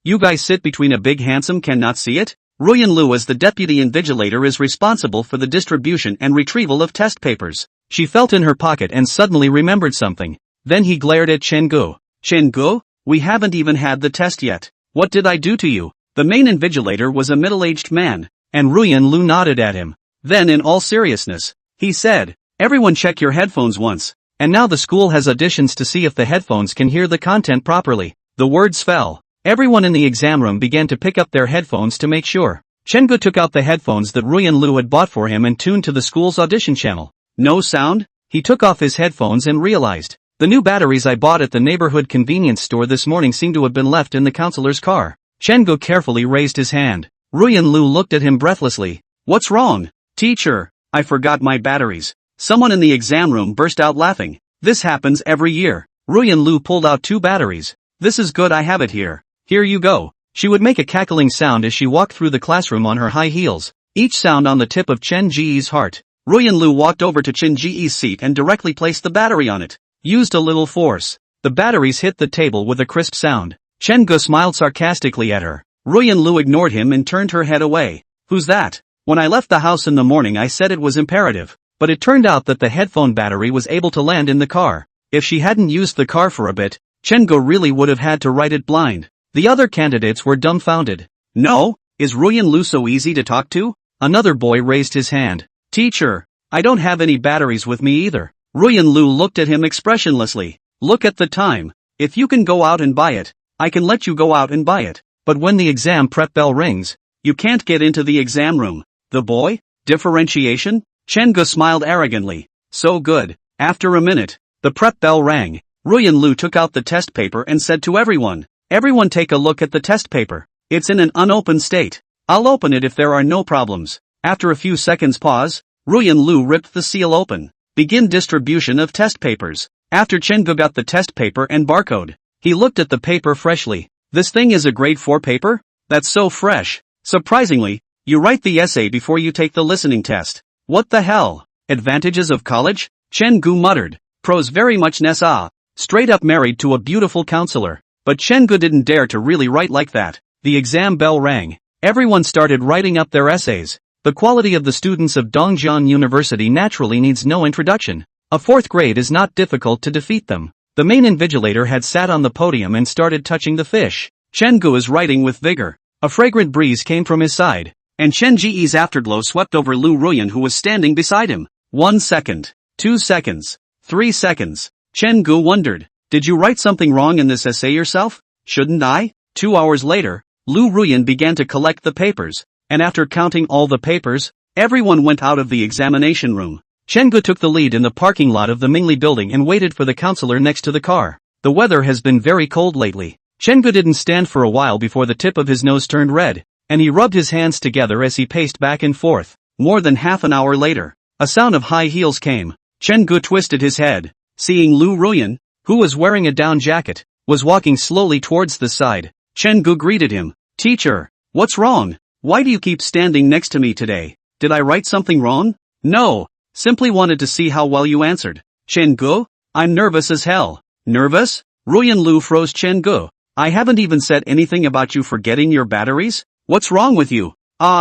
You guys sit between a big handsome cannot see it? Ruyan Lu as the deputy invigilator is responsible for the distribution and retrieval of test papers. She felt in her pocket and suddenly remembered something. Then he glared at Chen-gu. Chen-gu? We haven't even had the test yet. What did I do to you? The main invigilator was a middle-aged man, and Ruyan Lu nodded at him. Then in all seriousness, he said, everyone check your headphones once. And now the school has auditions to see if the headphones can hear the content properly. The words fell. Everyone in the exam room began to pick up their headphones to make sure. Chen-gu took out the headphones that Ruyan Lu had bought for him and tuned to the school's audition channel. No sound? He took off his headphones and realized. The new batteries I bought at the neighborhood convenience store this morning seem to have been left in the counselor's car. Chen-gu carefully raised his hand. Ruyan Lu looked at him breathlessly. What's wrong? Teacher, I forgot my batteries. Someone in the exam room burst out laughing. This happens every year. Ruyan Lu pulled out 2 batteries. This is good, I have it here. Here you go. She would make a cackling sound as she walked through the classroom on her high heels, each sound on the tip of Chen Ji's heart. Ruyan Lu walked over to Chen Ji's seat and directly placed the battery on it. Used a little force. The batteries hit the table with a crisp sound. Chen-gu smiled sarcastically at her. Ruyan Lu ignored him and turned her head away. Who's that? When I left the house in the morning I said it was imperative. But it turned out that the headphone battery was able to land in the car. If she hadn't used the car for a bit, Chen-gu really would have had to write it blind. The other candidates were dumbfounded. No? Is Ruyan Lu so easy to talk to? Another boy raised his hand. Teacher, I don't have any batteries with me either. Ruyan Lu looked at him expressionlessly. Look at the time. If you can go out and buy it, I can let you go out and buy it. But when the exam prep bell rings, you can't get into the exam room. The boy? Differentiation? Chen-gu smiled arrogantly. So good. After a minute, the prep bell rang. Ruyan Lu took out the test paper and said to everyone, everyone take a look at the test paper. It's in an unopened state. I'll open it if there are no problems. After a few seconds pause, Ruyan Lu ripped the seal open. Begin distribution of test papers. After Chen-gu got the test paper and barcode, he looked at the paper freshly. This thing is a grade 4 paper? That's so fresh. Surprisingly, you write the essay before you take the listening test. What the hell? Advantages of college? Chen-gu muttered. Pros very much nessa. Straight up married to a beautiful counselor. But Chen-gu didn't dare to really write like that. The exam bell rang. Everyone started writing up their essays. The quality of the students of Dongjiang University naturally needs no introduction. A 4th grade is not difficult to defeat them. The main invigilator had sat on the podium and started touching the fish. Chen-gu is writing with vigor. A fragrant breeze came from his side, and Chen Ji's afterglow swept over Lu Ruyan, who was standing beside him. 1 second. 2 seconds. 3 seconds. Chen-gu wondered, did you write something wrong in this essay yourself? Shouldn't I? 2 hours later, Lu Ruyan began to collect the papers, and after counting all the papers, everyone went out of the examination room. Chen-gu took the lead in the parking lot of the Mingli building and waited for the counselor next to the car. The weather has been very cold lately. Chen-gu didn't stand for a while before the tip of his nose turned red, and he rubbed his hands together as he paced back and forth. More than half an hour later, a sound of high heels came. Chen-gu twisted his head, seeing Lu Ruyan, who was wearing a down jacket, was walking slowly towards the side. Chen-gu greeted him. Teacher, what's wrong? Why do you keep standing next to me today? Did I write something wrong? No, simply wanted to see how well you answered. Chen-gu, I'm nervous as hell. Nervous? Ruyan Lu froze Chen-gu. I haven't even said anything about you forgetting your batteries? What's wrong with you?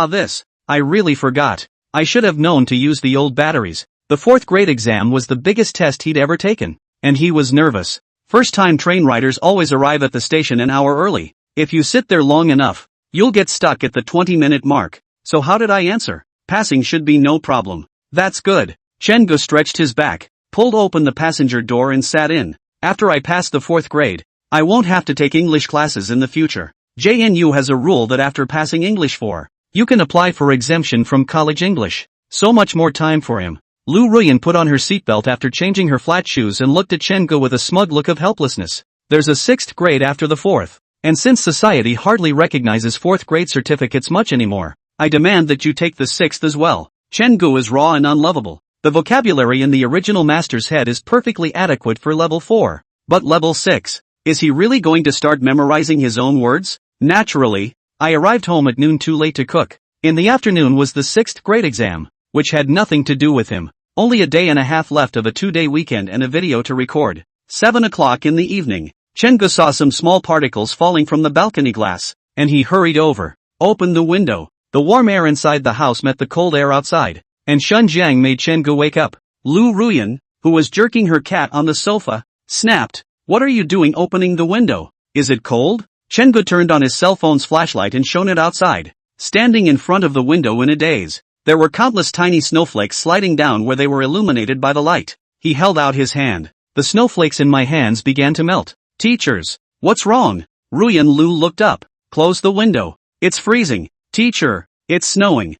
This. I really forgot. I should have known to use the old batteries. The 4th grade exam was the biggest test he'd ever taken, and he was nervous. First-time train riders always arrive at the station an hour early. If you sit there long enough, you'll get stuck at the 20-minute mark. So how did I answer? Passing should be no problem. That's good. Chen-gu stretched his back, pulled open the passenger door and sat in. After I pass the 4th grade, I won't have to take English classes in the future. JNU has a rule that after passing English 4, you can apply for exemption from college English. So much more time for him. Lu Ruyan put on her seatbelt after changing her flat shoes and looked at Chen-gu with a smug look of helplessness. There's a 6th grade after the 4th. And since society hardly recognizes 4th grade certificates much anymore, I demand that you take the 6th as well. Chen-gu is raw and unlovable. The vocabulary in the original master's head is perfectly adequate for level 4. But level 6, is he really going to start memorizing his own words? Naturally, I arrived home at noon too late to cook. In the afternoon was the 6th grade exam, which had nothing to do with him. Only a day and a half left of a 2-day weekend and a video to record. 7 o'clock in the evening. Chen-gu saw some small particles falling from the balcony glass, and he hurried over, opened the window. The warm air inside the house met the cold air outside, and Shun Jiang made Chen-gu wake up. Lu Ruyan, who was jerking her cat on the sofa, snapped, "What are you doing opening the window? Is it cold?" Chen-gu turned on his cell phone's flashlight and shone it outside. Standing in front of the window in a daze, there were countless tiny snowflakes sliding down where they were illuminated by the light. He held out his hand. The snowflakes in my hands began to melt. Teachers, what's wrong? Ruyan Lu looked up. Close the window. It's freezing. Teacher, it's snowing.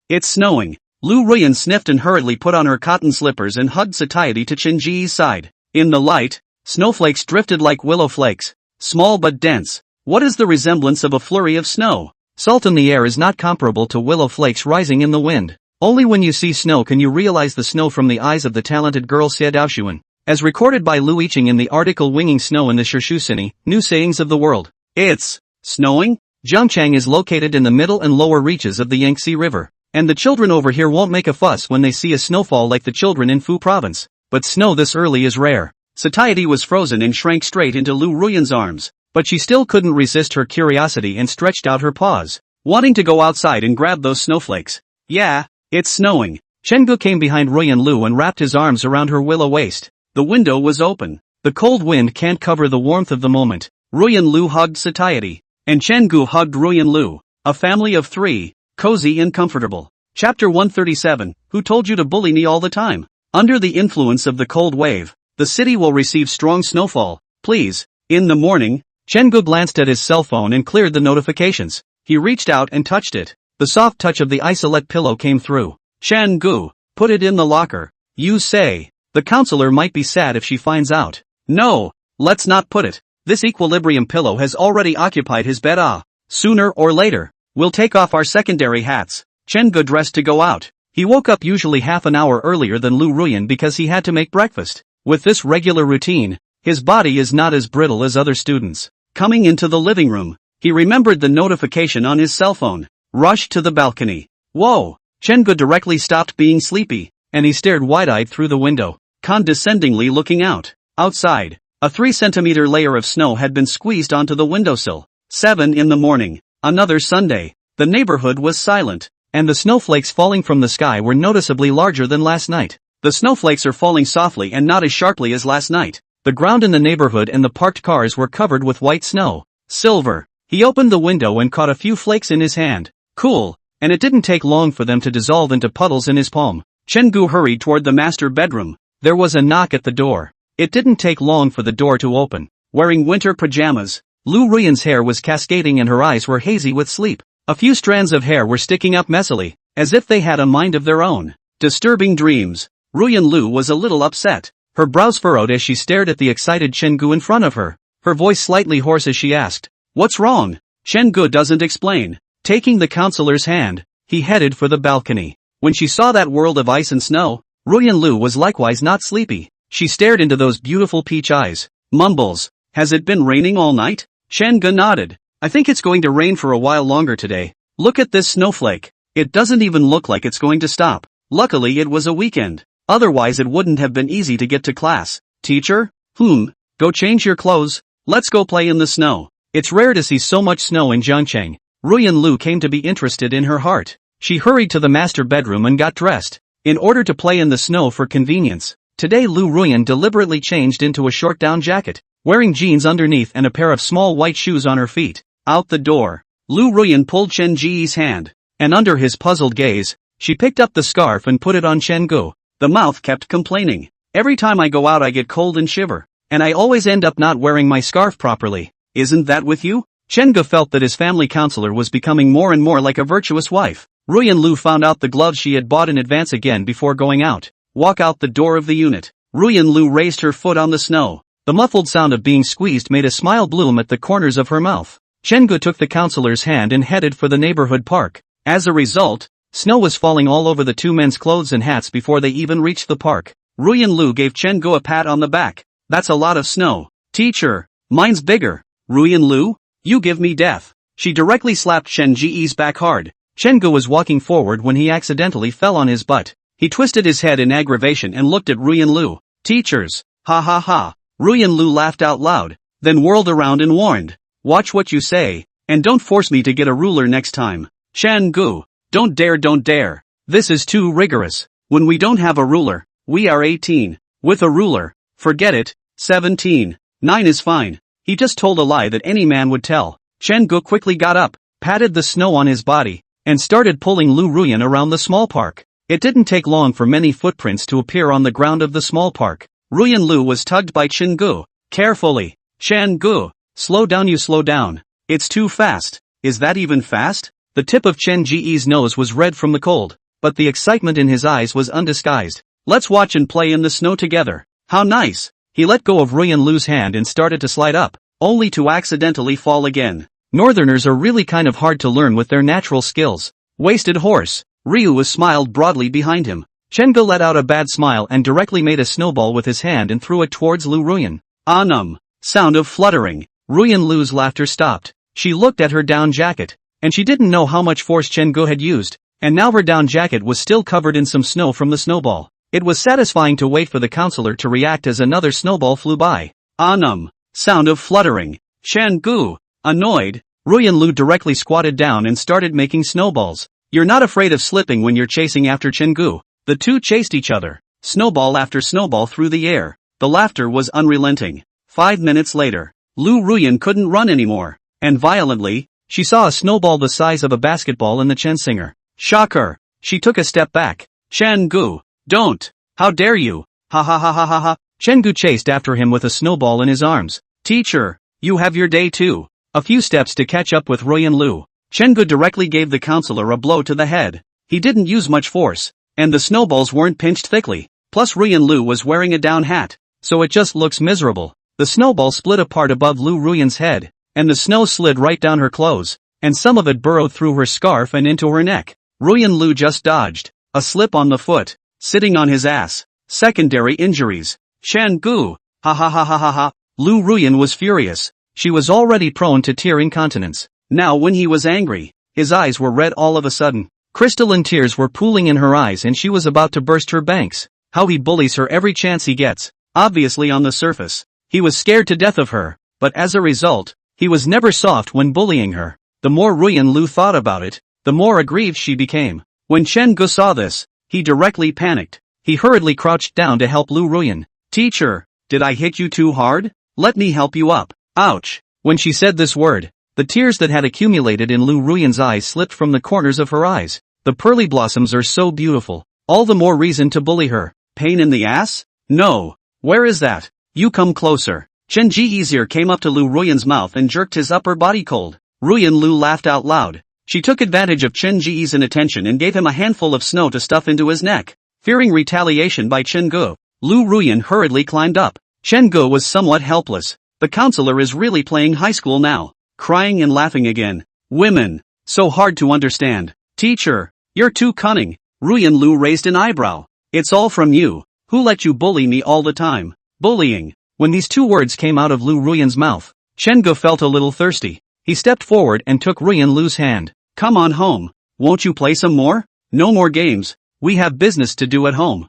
It's snowing. Lu Ruyan sniffed and hurriedly put on her cotton slippers and hugged satiety to Chen Ji's side. In the light, snowflakes drifted like willow flakes. Small but dense. What is the resemblance of a flurry of snow? Salt in the air is not comparable to willow flakes rising in the wind. Only when you see snow can you realize the snow from the eyes of the talented girl Xie Daoxuan. As recorded by Lu Yiqing in the article Winging Snow in the Shishusini, New Sayings of the World. It's snowing? Zhangchang is located in the middle and lower reaches of the Yangtze River, and the children over here won't make a fuss when they see a snowfall like the children in Fu province. But snow this early is rare. Satiety was frozen and shrank straight into Lu Ruyan's arms, but she still couldn't resist her curiosity and stretched out her paws, wanting to go outside and grab those snowflakes. Yeah, it's snowing. Chen-gu came behind Ruyan Lu and wrapped his arms around her willow waist. The window was open. The cold wind can't cover the warmth of the moment. Ruyan Lu hugged satiety, and Chen-gu hugged Ruyan Lu. A family of 3, cozy and comfortable. Chapter 137, Who told you to bully me all the time? Under the influence of the cold wave, the city will receive strong snowfall. Please. In the morning, Chen-gu glanced at his cell phone and cleared the notifications. He reached out and touched it. The soft touch of the isolette pillow came through. Chen-gu, put it in the locker. You say. The counselor might be sad if she finds out. No, let's not put it. This equilibrium pillow has already occupied his bed. Sooner or later, We'll take off our secondary hats. Chen-gu dressed to go out. He woke up usually half an hour earlier than Lu Ruyan because he had to make breakfast. With this regular routine, his body is not as brittle as other students. Coming into the living room, he remembered the notification on his cell phone. Rushed to the balcony. Whoa! Chen-gu directly stopped being sleepy, and he stared wide-eyed through the window, condescendingly looking out. Outside, a 3-centimeter layer of snow had been squeezed onto the windowsill. 7 in the morning. Another Sunday. The neighborhood was silent, and the snowflakes falling from the sky were noticeably larger than last night. The snowflakes are falling softly and not as sharply as last night. The ground in the neighborhood and the parked cars were covered with white snow. Silver. He opened the window and caught a few flakes in his hand. Cool. And it didn't take long for them to dissolve into puddles in his palm. Chen-gu hurried toward the master bedroom. There was a knock at the door. It didn't take long for the door to open. Wearing winter pajamas, Lu Ruyan's hair was cascading and her eyes were hazy with sleep. A few strands of hair were sticking up messily, as if they had a mind of their own. Disturbing dreams. Ruyan Lu was a little upset. Her brows furrowed as she stared at the excited Chen-gu in front of her. Her voice slightly hoarse as she asked, "What's wrong?" Chen-gu doesn't explain. Taking the counselor's hand, he headed for the balcony. When she saw that world of ice and snow, Ruyan Lu was likewise not sleepy. She stared into those beautiful peach eyes. Mumbles, "Has it been raining all night?" Chen-gu nodded. "I think it's going to rain for a while longer today. Look at this snowflake. It doesn't even look like it's going to stop." Luckily it was a weekend. Otherwise it wouldn't have been easy to get to class. "Teacher? Go change your clothes. Let's go play in the snow." It's rare to see so much snow in Jiangcheng. Ruyan Lu came to be interested in her heart. She hurried to the master bedroom and got dressed. In order to play in the snow for convenience, today Lu Ruyan deliberately changed into a short down jacket, wearing jeans underneath and a pair of small white shoes on her feet. Out the door, Lu Ruyan pulled Chen Ji's hand, and under his puzzled gaze, she picked up the scarf and put it on Chen-gu. The mouth kept complaining. "Every time I go out I get cold and shiver, and I always end up not wearing my scarf properly. Isn't that with you?" Chen-gu felt that his family counselor was becoming more and more like a virtuous wife. Ruyan Lu found out the gloves she had bought in advance again before going out. Walk out the door of the unit. Ruyan Lu raised her foot on the snow. The muffled sound of being squeezed made a smile bloom at the corners of her mouth. Chen-gu took the counselor's hand and headed for the neighborhood park. As a result, snow was falling all over the two men's clothes and hats before they even reached the park. Ruyan Lu gave Chen-gu a pat on the back. "That's a lot of snow." "Teacher, mine's bigger." "Ruyan Lu, you give me death." She directly slapped Chen Ji's back hard. Chen-gu was walking forward when he accidentally fell on his butt. He twisted his head in aggravation and looked at Ruyan Lu. "Teachers, ha ha ha." Ruyan Lu laughed out loud, then whirled around and warned, "Watch what you say, and don't force me to get a ruler next time." "Chen-gu, don't dare. This is too rigorous. When we don't have a ruler, we are 18. With a ruler, forget it. 17. 9 is fine." He just told a lie that any man would tell. Chen-gu quickly got up, patted the snow on his body, and started pulling Lu Ruyan around the small park. It didn't take long for many footprints to appear on the ground of the small park. Ruyan Lu was tugged by Chen-gu. "Carefully. Chen-gu, slow down, you slow down. It's too fast." "Is that even fast?" The tip of Chen Ji's nose was red from the cold, but the excitement in his eyes was undisguised. "Let's watch and play in the snow together." "How nice." He let go of Ruyan Lu's hand and started to slide up, only to accidentally fall again. Northerners are really kind of hard to learn with their natural skills. Wasted horse. Ryu smiled broadly behind him. Chen-gu let out a bad smile and directly made a snowball with his hand and threw it towards Lu Ruyan. Sound of fluttering. Ruyan Lu's laughter stopped. She looked at her down jacket, and she didn't know how much force Chen-gu had used, and now her down jacket was still covered in some snow from the snowball. It was satisfying to wait for the counselor to react as another snowball flew by. Sound of fluttering. Chen-gu, annoyed, Ruyan Lu directly squatted down and started making snowballs. "You're not afraid of slipping when you're chasing after Chen-gu." The two chased each other, snowball after snowball through the air. The laughter was unrelenting. 5 minutes later, Lu Ruyan couldn't run anymore, and violently, she saw a snowball the size of a basketball in the Chen singer. Shocker! She took a step back. "Chen-gu, don't! How dare you! Ha ha ha ha ha ha!" Chen-gu chased after him with a snowball in his arms. "Teacher, you have your day too." A few steps to catch up with Ruyan Lu. Chen-gu directly gave the counselor a blow to the head. He didn't use much force, and the snowballs weren't pinched thickly. Plus Ruyan Lu was wearing a down hat, so it just looks miserable. The snowball split apart above Lu Ruyan's head, and the snow slid right down her clothes. and some of it burrowed through her scarf and into her neck. Ruyan Lu just dodged. A slip on the foot. Sitting on his ass. Secondary injuries. Chen Gu. Ha ha ha ha ha ha. Lu Ruyan was furious. She was already prone to tear incontinence. Now when he was angry, his eyes were red all of a sudden. Crystalline tears were pooling in her eyes and she was about to burst her banks. How he bullies her every chance he gets. Obviously on the surface, he was scared to death of her, but as a result, he was never soft when bullying her. The more Ruyan Lu thought about it, the more aggrieved she became. When Chen Gu saw this, he directly panicked. He hurriedly crouched down to help Lu Ruyan. Teacher, did I hit you too hard? Let me help you up. Ouch. When she said this word, the tears that had accumulated in Lu Ruyan's eyes slipped from the corners of her eyes. The pearly blossoms are so beautiful. All the more reason to bully her. Pain in the ass? No. Where is that? You come closer. Chen Ji's ear came up to Lu Ruyan's mouth and jerked his upper body cold. Ruyan Lu laughed out loud. She took advantage of Chen Ji's inattention and gave him a handful of snow to stuff into his neck. Fearing retaliation by Chen Gu, Lu Ruyan hurriedly climbed up. Chen Gu was somewhat helpless. The counselor is really playing high school now. Crying and laughing again. Women. So hard to understand. Teacher, you're too cunning. Ruyan Lu raised an eyebrow. It's all from you. Who let you bully me all the time? Bullying. When these two words came out of Lu Ruyan's mouth, Chen Gu felt a little thirsty. He stepped forward and took Ruyan Lu's hand. Come on home. Won't you play some more? No more games. We have business to do at home.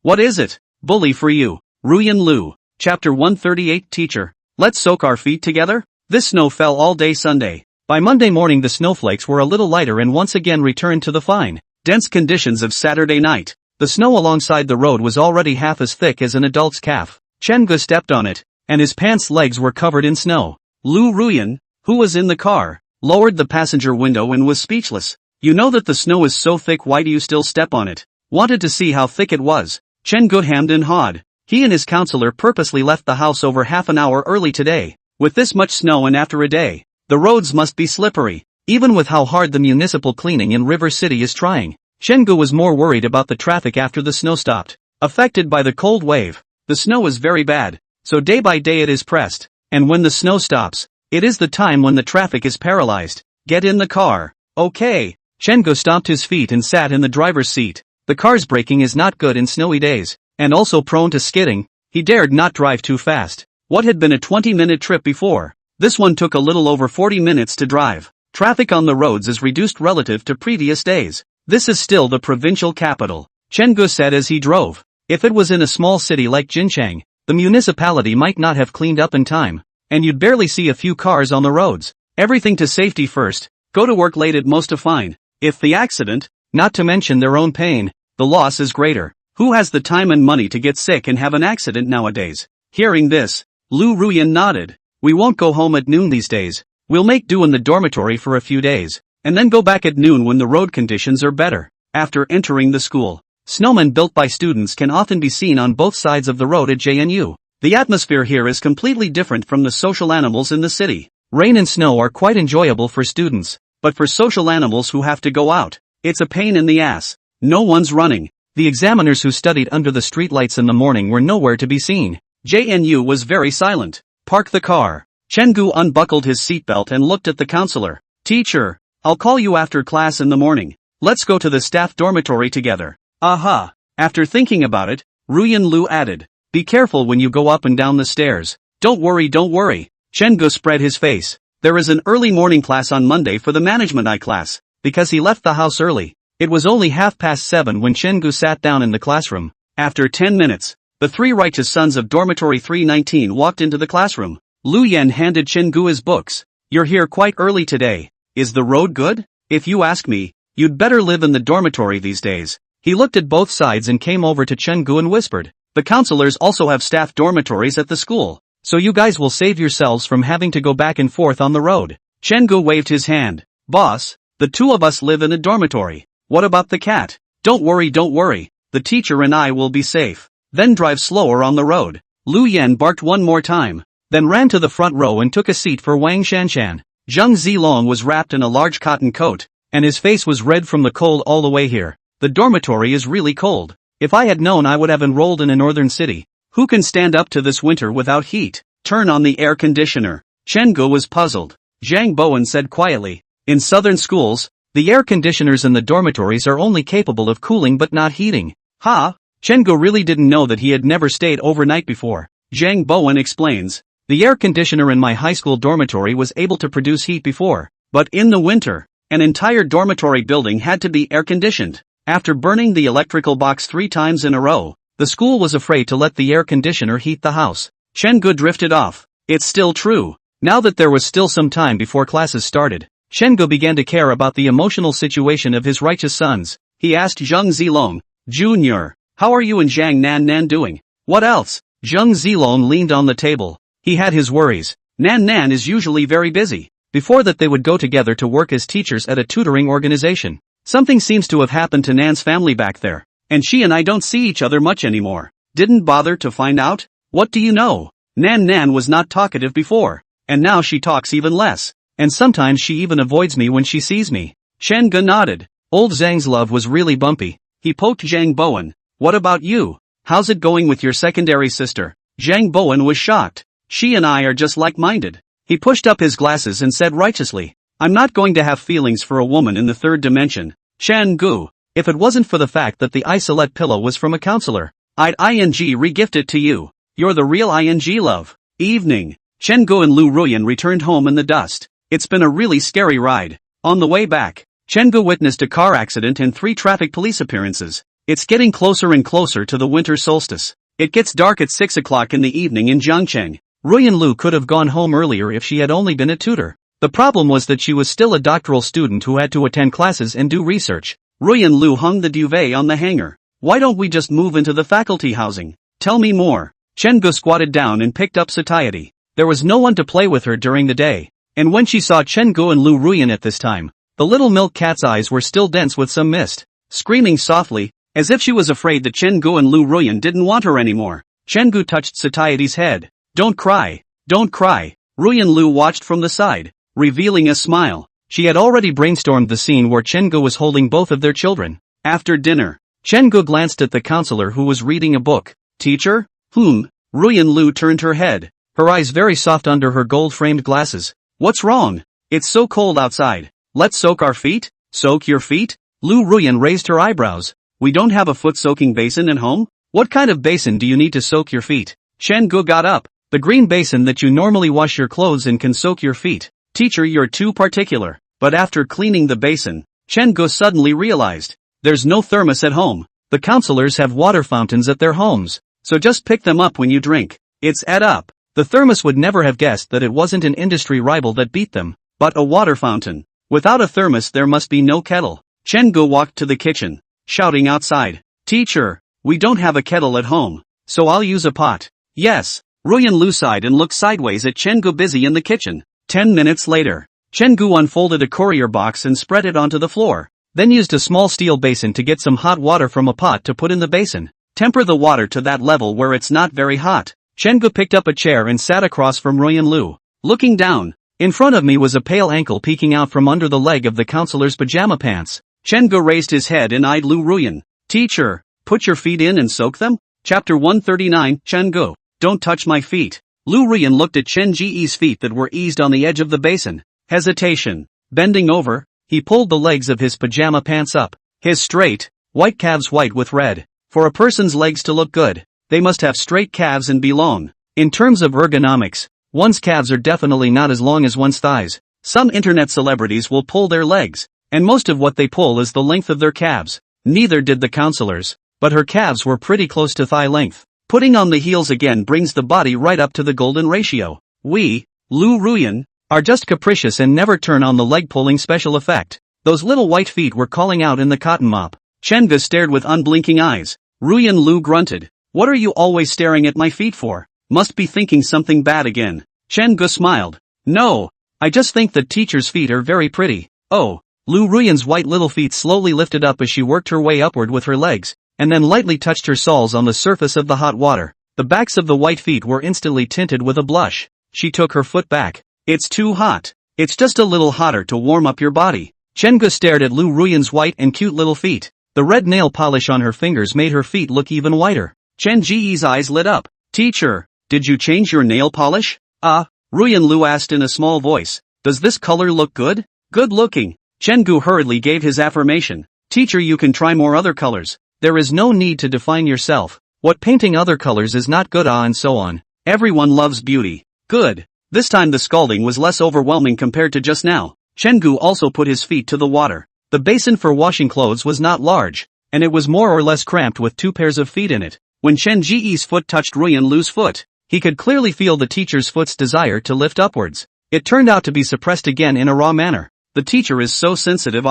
What is it? Bully for you. Ruyan Lu. Chapter 138 Teacher. Let's soak our feet together? This snow fell all day Sunday. By Monday morning the snowflakes were a little lighter and once again returned to the fine, dense conditions of Saturday night. The snow alongside the road was already half as thick as an adult's calf. Chen Gu stepped on it, and his pants' legs were covered in snow. Lu Ruyan, who was in the car, lowered the passenger window and was speechless. You know that the snow is so thick, why do you still step on it? Wanted to see how thick it was. Chen Gu hammed and hawed. He and his counselor purposely left the house over half an hour early today. With this much snow and after a day, the roads must be slippery, even with how hard the municipal cleaning in River City is trying. Chen Gu was more worried about the traffic after the snow stopped. Affected by the cold wave, the snow is very bad, so day by day it is pressed, and when the snow stops, it is the time when the traffic is paralyzed. Get in the car. Okay. Chen Gu stomped his feet and sat in the driver's seat. The car's braking is not good in snowy days, and also prone to skidding. He dared not drive too fast. What had been a 20-minute trip before, this one took a little over 40 minutes to drive. Traffic on the roads is reduced relative to previous days. This is still the provincial capital, Chen Gu said as he drove. If it was in a small city like Jinchang, the municipality might not have cleaned up in time, and you'd barely see a few cars on the roads. Everything to safety first. Go to work late at most a fine. If the accident, not to mention their own pain, the loss is greater. Who has the time and money to get sick and have an accident nowadays? Hearing this, Lu Ruyan nodded. We won't go home at noon these days. We'll make do in the dormitory for a few days, and then go back at noon when the road conditions are better. After entering the school, snowmen built by students can often be seen on both sides of the road at JNU. The atmosphere here is completely different from the social animals in the city. Rain and snow are quite enjoyable for students, but for social animals who have to go out, it's a pain in the ass. No one's running. The examiners who studied under the streetlights in the morning were nowhere to be seen. JNU was very silent. Park the car. Chen Gu unbuckled his seatbelt and looked at the counselor. Teacher, I'll call you after class in the morning. Let's go to the staff dormitory together. Aha. After thinking about it, Ruyan Lu added, be careful when you go up and down the stairs. Don't worry. Chen Gu spread his face. There is an early morning class on Monday for the management I class, because he left the house early. It was only 7:30 when Chen Gu sat down in the classroom. After 10 minutes, the three righteous sons of dormitory 319 walked into the classroom. Lu Yan handed Chen Gu his books. You're here quite early today. Is the road good? If you ask me, you'd better live in the dormitory these days. He looked at both sides and came over to Chen Gu and whispered, the counselors also have staff dormitories at the school, so you guys will save yourselves from having to go back and forth on the road. Chen Gu waved his hand. Boss, the two of us live in a dormitory. What about the cat? Don't worry. The teacher and I will be safe. Then drive slower on the road. Lu Yan barked one more time, then ran to the front row and took a seat for Wang Shanshan. Zheng Zilong was wrapped in a large cotton coat, and his face was red from the cold all the way here. The dormitory is really cold. If I had known I would have enrolled in a northern city. Who can stand up to this winter without heat? Turn on the air conditioner. Chen Gu was puzzled. Zhang Bowen said quietly. In southern schools, the air conditioners in the dormitories are only capable of cooling but not heating. Ha! Chengu really didn't know that he had never stayed overnight before. Zhang Bowen explains. The air conditioner in my high school dormitory was able to produce heat before, but in the winter, an entire dormitory building had to be air-conditioned. After burning the electrical box 3 times in a row, the school was afraid to let the air conditioner heat the house. Chengu drifted off. It's still true. Now that there was still some time before classes started, Chengu began to care about the emotional situation of his righteous sons. He asked Zheng Zilong, Jr., how are you and Zhang Nan Nan doing? What else? Zheng Zilong leaned on the table. He had his worries. Nan Nan is usually very busy. Before that they would go together to work as teachers at a tutoring organization. Something seems to have happened to Nan's family back there, and she and I don't see each other much anymore. Didn't bother to find out? What do you know? Nan Nan was not talkative before, and now she talks even less, and sometimes she even avoids me when she sees me. Chen Ge nodded. Old Zhang's love was really bumpy. He poked Zhang Bowen. What about you? How's it going with your secondary sister? Zhang Bowen was shocked. She and I are just like-minded. He pushed up his glasses and said righteously, I'm not going to have feelings for a woman in the third dimension. Chen Gu, if it wasn't for the fact that the isolette pillow was from a counselor, I'd re-gift it to you. You're the real love. Evening. Chen Gu and Lu Ruyan returned home in the dust. It's been a really scary ride. On the way back, Chen Gu witnessed a car accident and 3 traffic police appearances. It's getting closer and closer to the winter solstice. It gets dark at 6 o'clock in the evening in Jiangcheng. Ruyan Lu could have gone home earlier if she had only been a tutor. The problem was that she was still a doctoral student who had to attend classes and do research. Ruyan Lu hung the duvet on the hanger. Why don't we just move into the faculty housing? Tell me more. Chen Gu squatted down and picked up satiety. There was no one to play with her during the day, and when she saw Chen Gu and Lu Ruyan at this time, the little milk cat's eyes were still dense with some mist. Screaming softly, as if she was afraid that Chen Gu and Lu Ruyan didn't want her anymore, Chen Gu touched satiety's head. Don't cry. Don't cry. Ruyan Lu watched from the side, revealing a smile. She had already brainstormed the scene where Chen Gu was holding both of their children. After dinner, Chen Gu glanced at the counselor who was reading a book. Teacher? Ruyan Lu turned her head, her eyes very soft under her gold-framed glasses. What's wrong? It's so cold outside. Let's soak our feet? Soak your feet? Lu Ruyan raised her eyebrows. We don't have a foot-soaking basin at home? What kind of basin do you need to soak your feet? Chen Gu got up. The green basin that you normally wash your clothes in can soak your feet. Teacher, you're too particular. But after cleaning the basin, Chen Gu suddenly realized, there's no thermos at home. The counselors have water fountains at their homes, so just pick them up when you drink. It's add up. The thermos would never have guessed that it wasn't an industry rival that beat them, but a water fountain. Without a thermos there must be no kettle. Chen Gu walked to the kitchen, shouting outside, Teacher, we don't have a kettle at home, so I'll use a pot. Yes. Ruyan Lu sighed and looked sideways at Chen Gu busy in the kitchen. 10 minutes later, Chen Gu unfolded a courier box and spread it onto the floor, then used a small steel basin to get some hot water from a pot to put in the basin. Temper the water to that level where it's not very hot. Chen Gu picked up a chair and sat across from Ruyan Lu. Looking down, in front of me was a pale ankle peeking out from under the leg of the counselor's pajama pants. Chen Gu raised his head and eyed Lu Ruyan. Teacher, put your feet in and soak them? Chapter 139, Chen Gu. Don't touch my feet. Lu Ruyan looked at Chen Ji's feet that were eased on the edge of the basin. Hesitation. Bending over, he pulled the legs of his pajama pants up. His straight, white calves white with red. For a person's legs to look good, they must have straight calves and be long. In terms of ergonomics, one's calves are definitely not as long as one's thighs. Some internet celebrities will pull their legs, and most of what they pull is the length of their calves. Neither did the counselors, but her calves were pretty close to thigh length. Putting on the heels again brings the body right up to the golden ratio. We, Lu Ruyan, are just capricious and never turn on the leg-pulling special effect. Those little white feet were calling out in the cotton mop. Chen Gu stared with unblinking eyes. Ruyan Lu grunted. What are you always staring at my feet for? Must be thinking something bad again. Chen Gu smiled. No, I just think that teacher's feet are very pretty. Oh, Lu Ruyan's white little feet slowly lifted up as she worked her way upward with her legs, and then lightly touched her soles on the surface of the hot water. The backs of the white feet were instantly tinted with a blush. She took her foot back. It's too hot. It's just a little hotter to warm up your body. Chen Gu stared at Lu Ruyan's white and cute little feet. The red nail polish on her fingers made her feet look even whiter. Chen Ji's eyes lit up. Teacher, did you change your nail polish? Ruyan Lu asked in a small voice. Does this color look good? Good looking. Chen-gu hurriedly gave his affirmation. Teacher, you can try more other colors. There is no need to define yourself. What painting other colors is not good and so on. Everyone loves beauty. Good. This time the scalding was less overwhelming compared to just now. Chen-gu also put his feet to the water. The basin for washing clothes was not large, and it was more or less cramped with 2 pairs of feet in it. When Chen Ji's foot touched Ruyan Lu's foot, he could clearly feel the teacher's foot's desire to lift upwards. It turned out to be suppressed again in a raw manner. The teacher is so sensitive.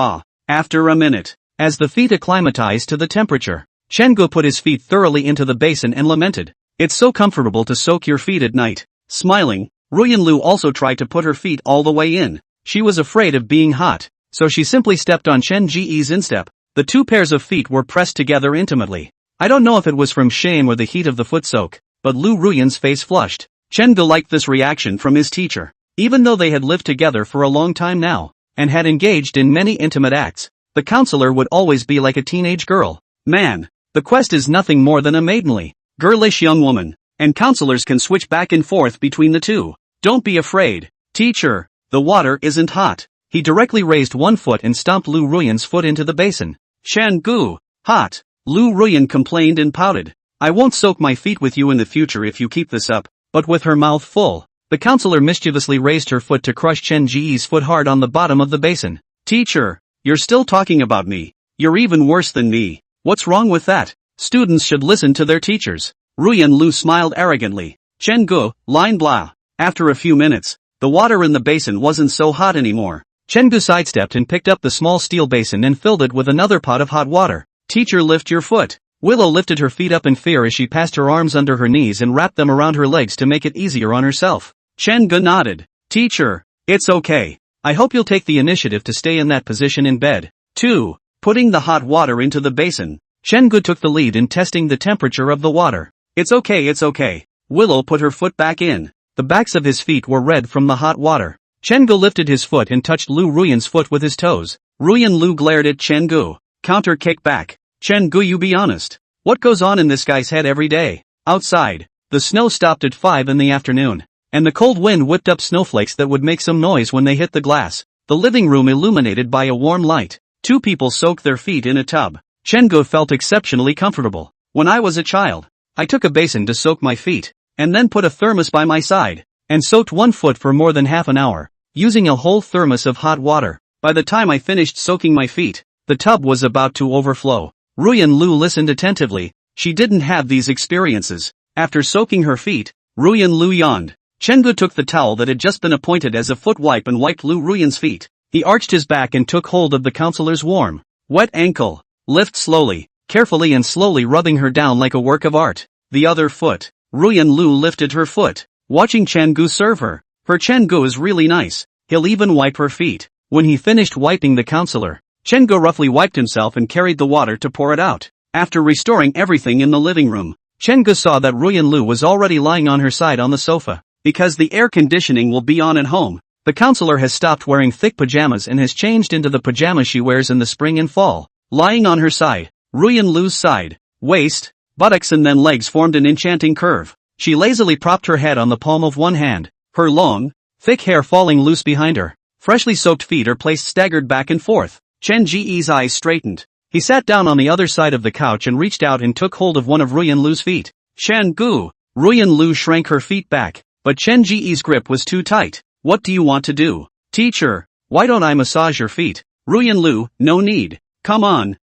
After a minute, as the feet acclimatized to the temperature, Chen-gu put his feet thoroughly into the basin and lamented. It's so comfortable to soak your feet at night. Smiling, Ruyan Lu also tried to put her feet all the way in. She was afraid of being hot, so she simply stepped on Chen Ji's instep. The 2 pairs of feet were pressed together intimately. I don't know if it was from shame or the heat of the foot soak, but Lu Ruyan's face flushed. Chen-gu liked this reaction from his teacher. Even though they had lived together for a long time now, and had engaged in many intimate acts, the counselor would always be like a teenage girl. Man, the quest is nothing more than a maidenly, girlish young woman, and counselors can switch back and forth between the two. Don't be afraid. Teacher, the water isn't hot. He directly raised one foot and stomped Lu Ruyan's foot into the basin. Chen-gu, hot. Lu Ruyan complained and pouted. I won't soak my feet with you in the future if you keep this up. But with her mouth full, the counselor mischievously raised her foot to crush Chen Ji's foot hard on the bottom of the basin. Teacher, you're still talking about me. You're even worse than me. What's wrong with that? Students should listen to their teachers. Ruyan Lu smiled arrogantly. Chen-gu, line blah. After a few minutes, the water in the basin wasn't so hot anymore. Chen-gu sidestepped and picked up the small steel basin and filled it with another pot of hot water. Teacher, lift your foot. Willow lifted her feet up in fear as she passed her arms under her knees and wrapped them around her legs to make it easier on herself. Chen-gu nodded. Teacher, it's okay. I hope you'll take the initiative to stay in that position in bed. 2. Putting the hot water into the basin. Chen-gu took the lead in testing the temperature of the water. It's okay. Willow put her foot back in. The backs of his feet were red from the hot water. Chen-gu lifted his foot and touched Lu Ruyan's foot with his toes. Ruyan Lu glared at Chen-gu. Counter kick back. Chen-gu, you be honest. What goes on in this guy's head every day? Outside, the snow stopped at 5 in the afternoon, and the cold wind whipped up snowflakes that would make some noise when they hit the glass. The living room illuminated by a warm light. 2 people soaked their feet in a tub. Chen-gu felt exceptionally comfortable. When I was a child, I took a basin to soak my feet, and then put a thermos by my side, and soaked one foot for more than half an hour, using a whole thermos of hot water. By the time I finished soaking my feet, the tub was about to overflow. Ruyan Lu listened attentively. She didn't have these experiences. After soaking her feet, Ruyan Lu yawned. Chen-gu took the towel that had just been appointed as a foot wipe and wiped Lu Ruyan's feet. He arched his back and took hold of the counselor's warm, wet ankle. Lift slowly, carefully and slowly, rubbing her down like a work of art. The other foot. Ruyan Lu lifted her foot, watching Chen-gu serve her. Her Chen-gu is really nice. He'll even wipe her feet. When he finished wiping the counselor, Chen-gu roughly wiped himself and carried the water to pour it out. After restoring everything in the living room, Chen-gu saw that Ruyan Lu was already lying on her side on the sofa. Because the air conditioning will be on at home, the counselor has stopped wearing thick pajamas and has changed into the pajamas she wears in the spring and fall. Lying on her side, Ruyan Lu's side, waist, buttocks and then legs formed an enchanting curve. She lazily propped her head on the palm of one hand, her long, thick hair falling loose behind her. Freshly soaked feet are placed staggered back and forth. Chen Ji's eyes straightened. He sat down on the other side of the couch and reached out and took hold of one of Ruyan Lu's feet. Chen-gu! Ruyan Lu shrank her feet back, but Chen Ji's grip was too tight. What do you want to do? Teacher, why don't I massage your feet? Ruyan Lu, no need. Come on.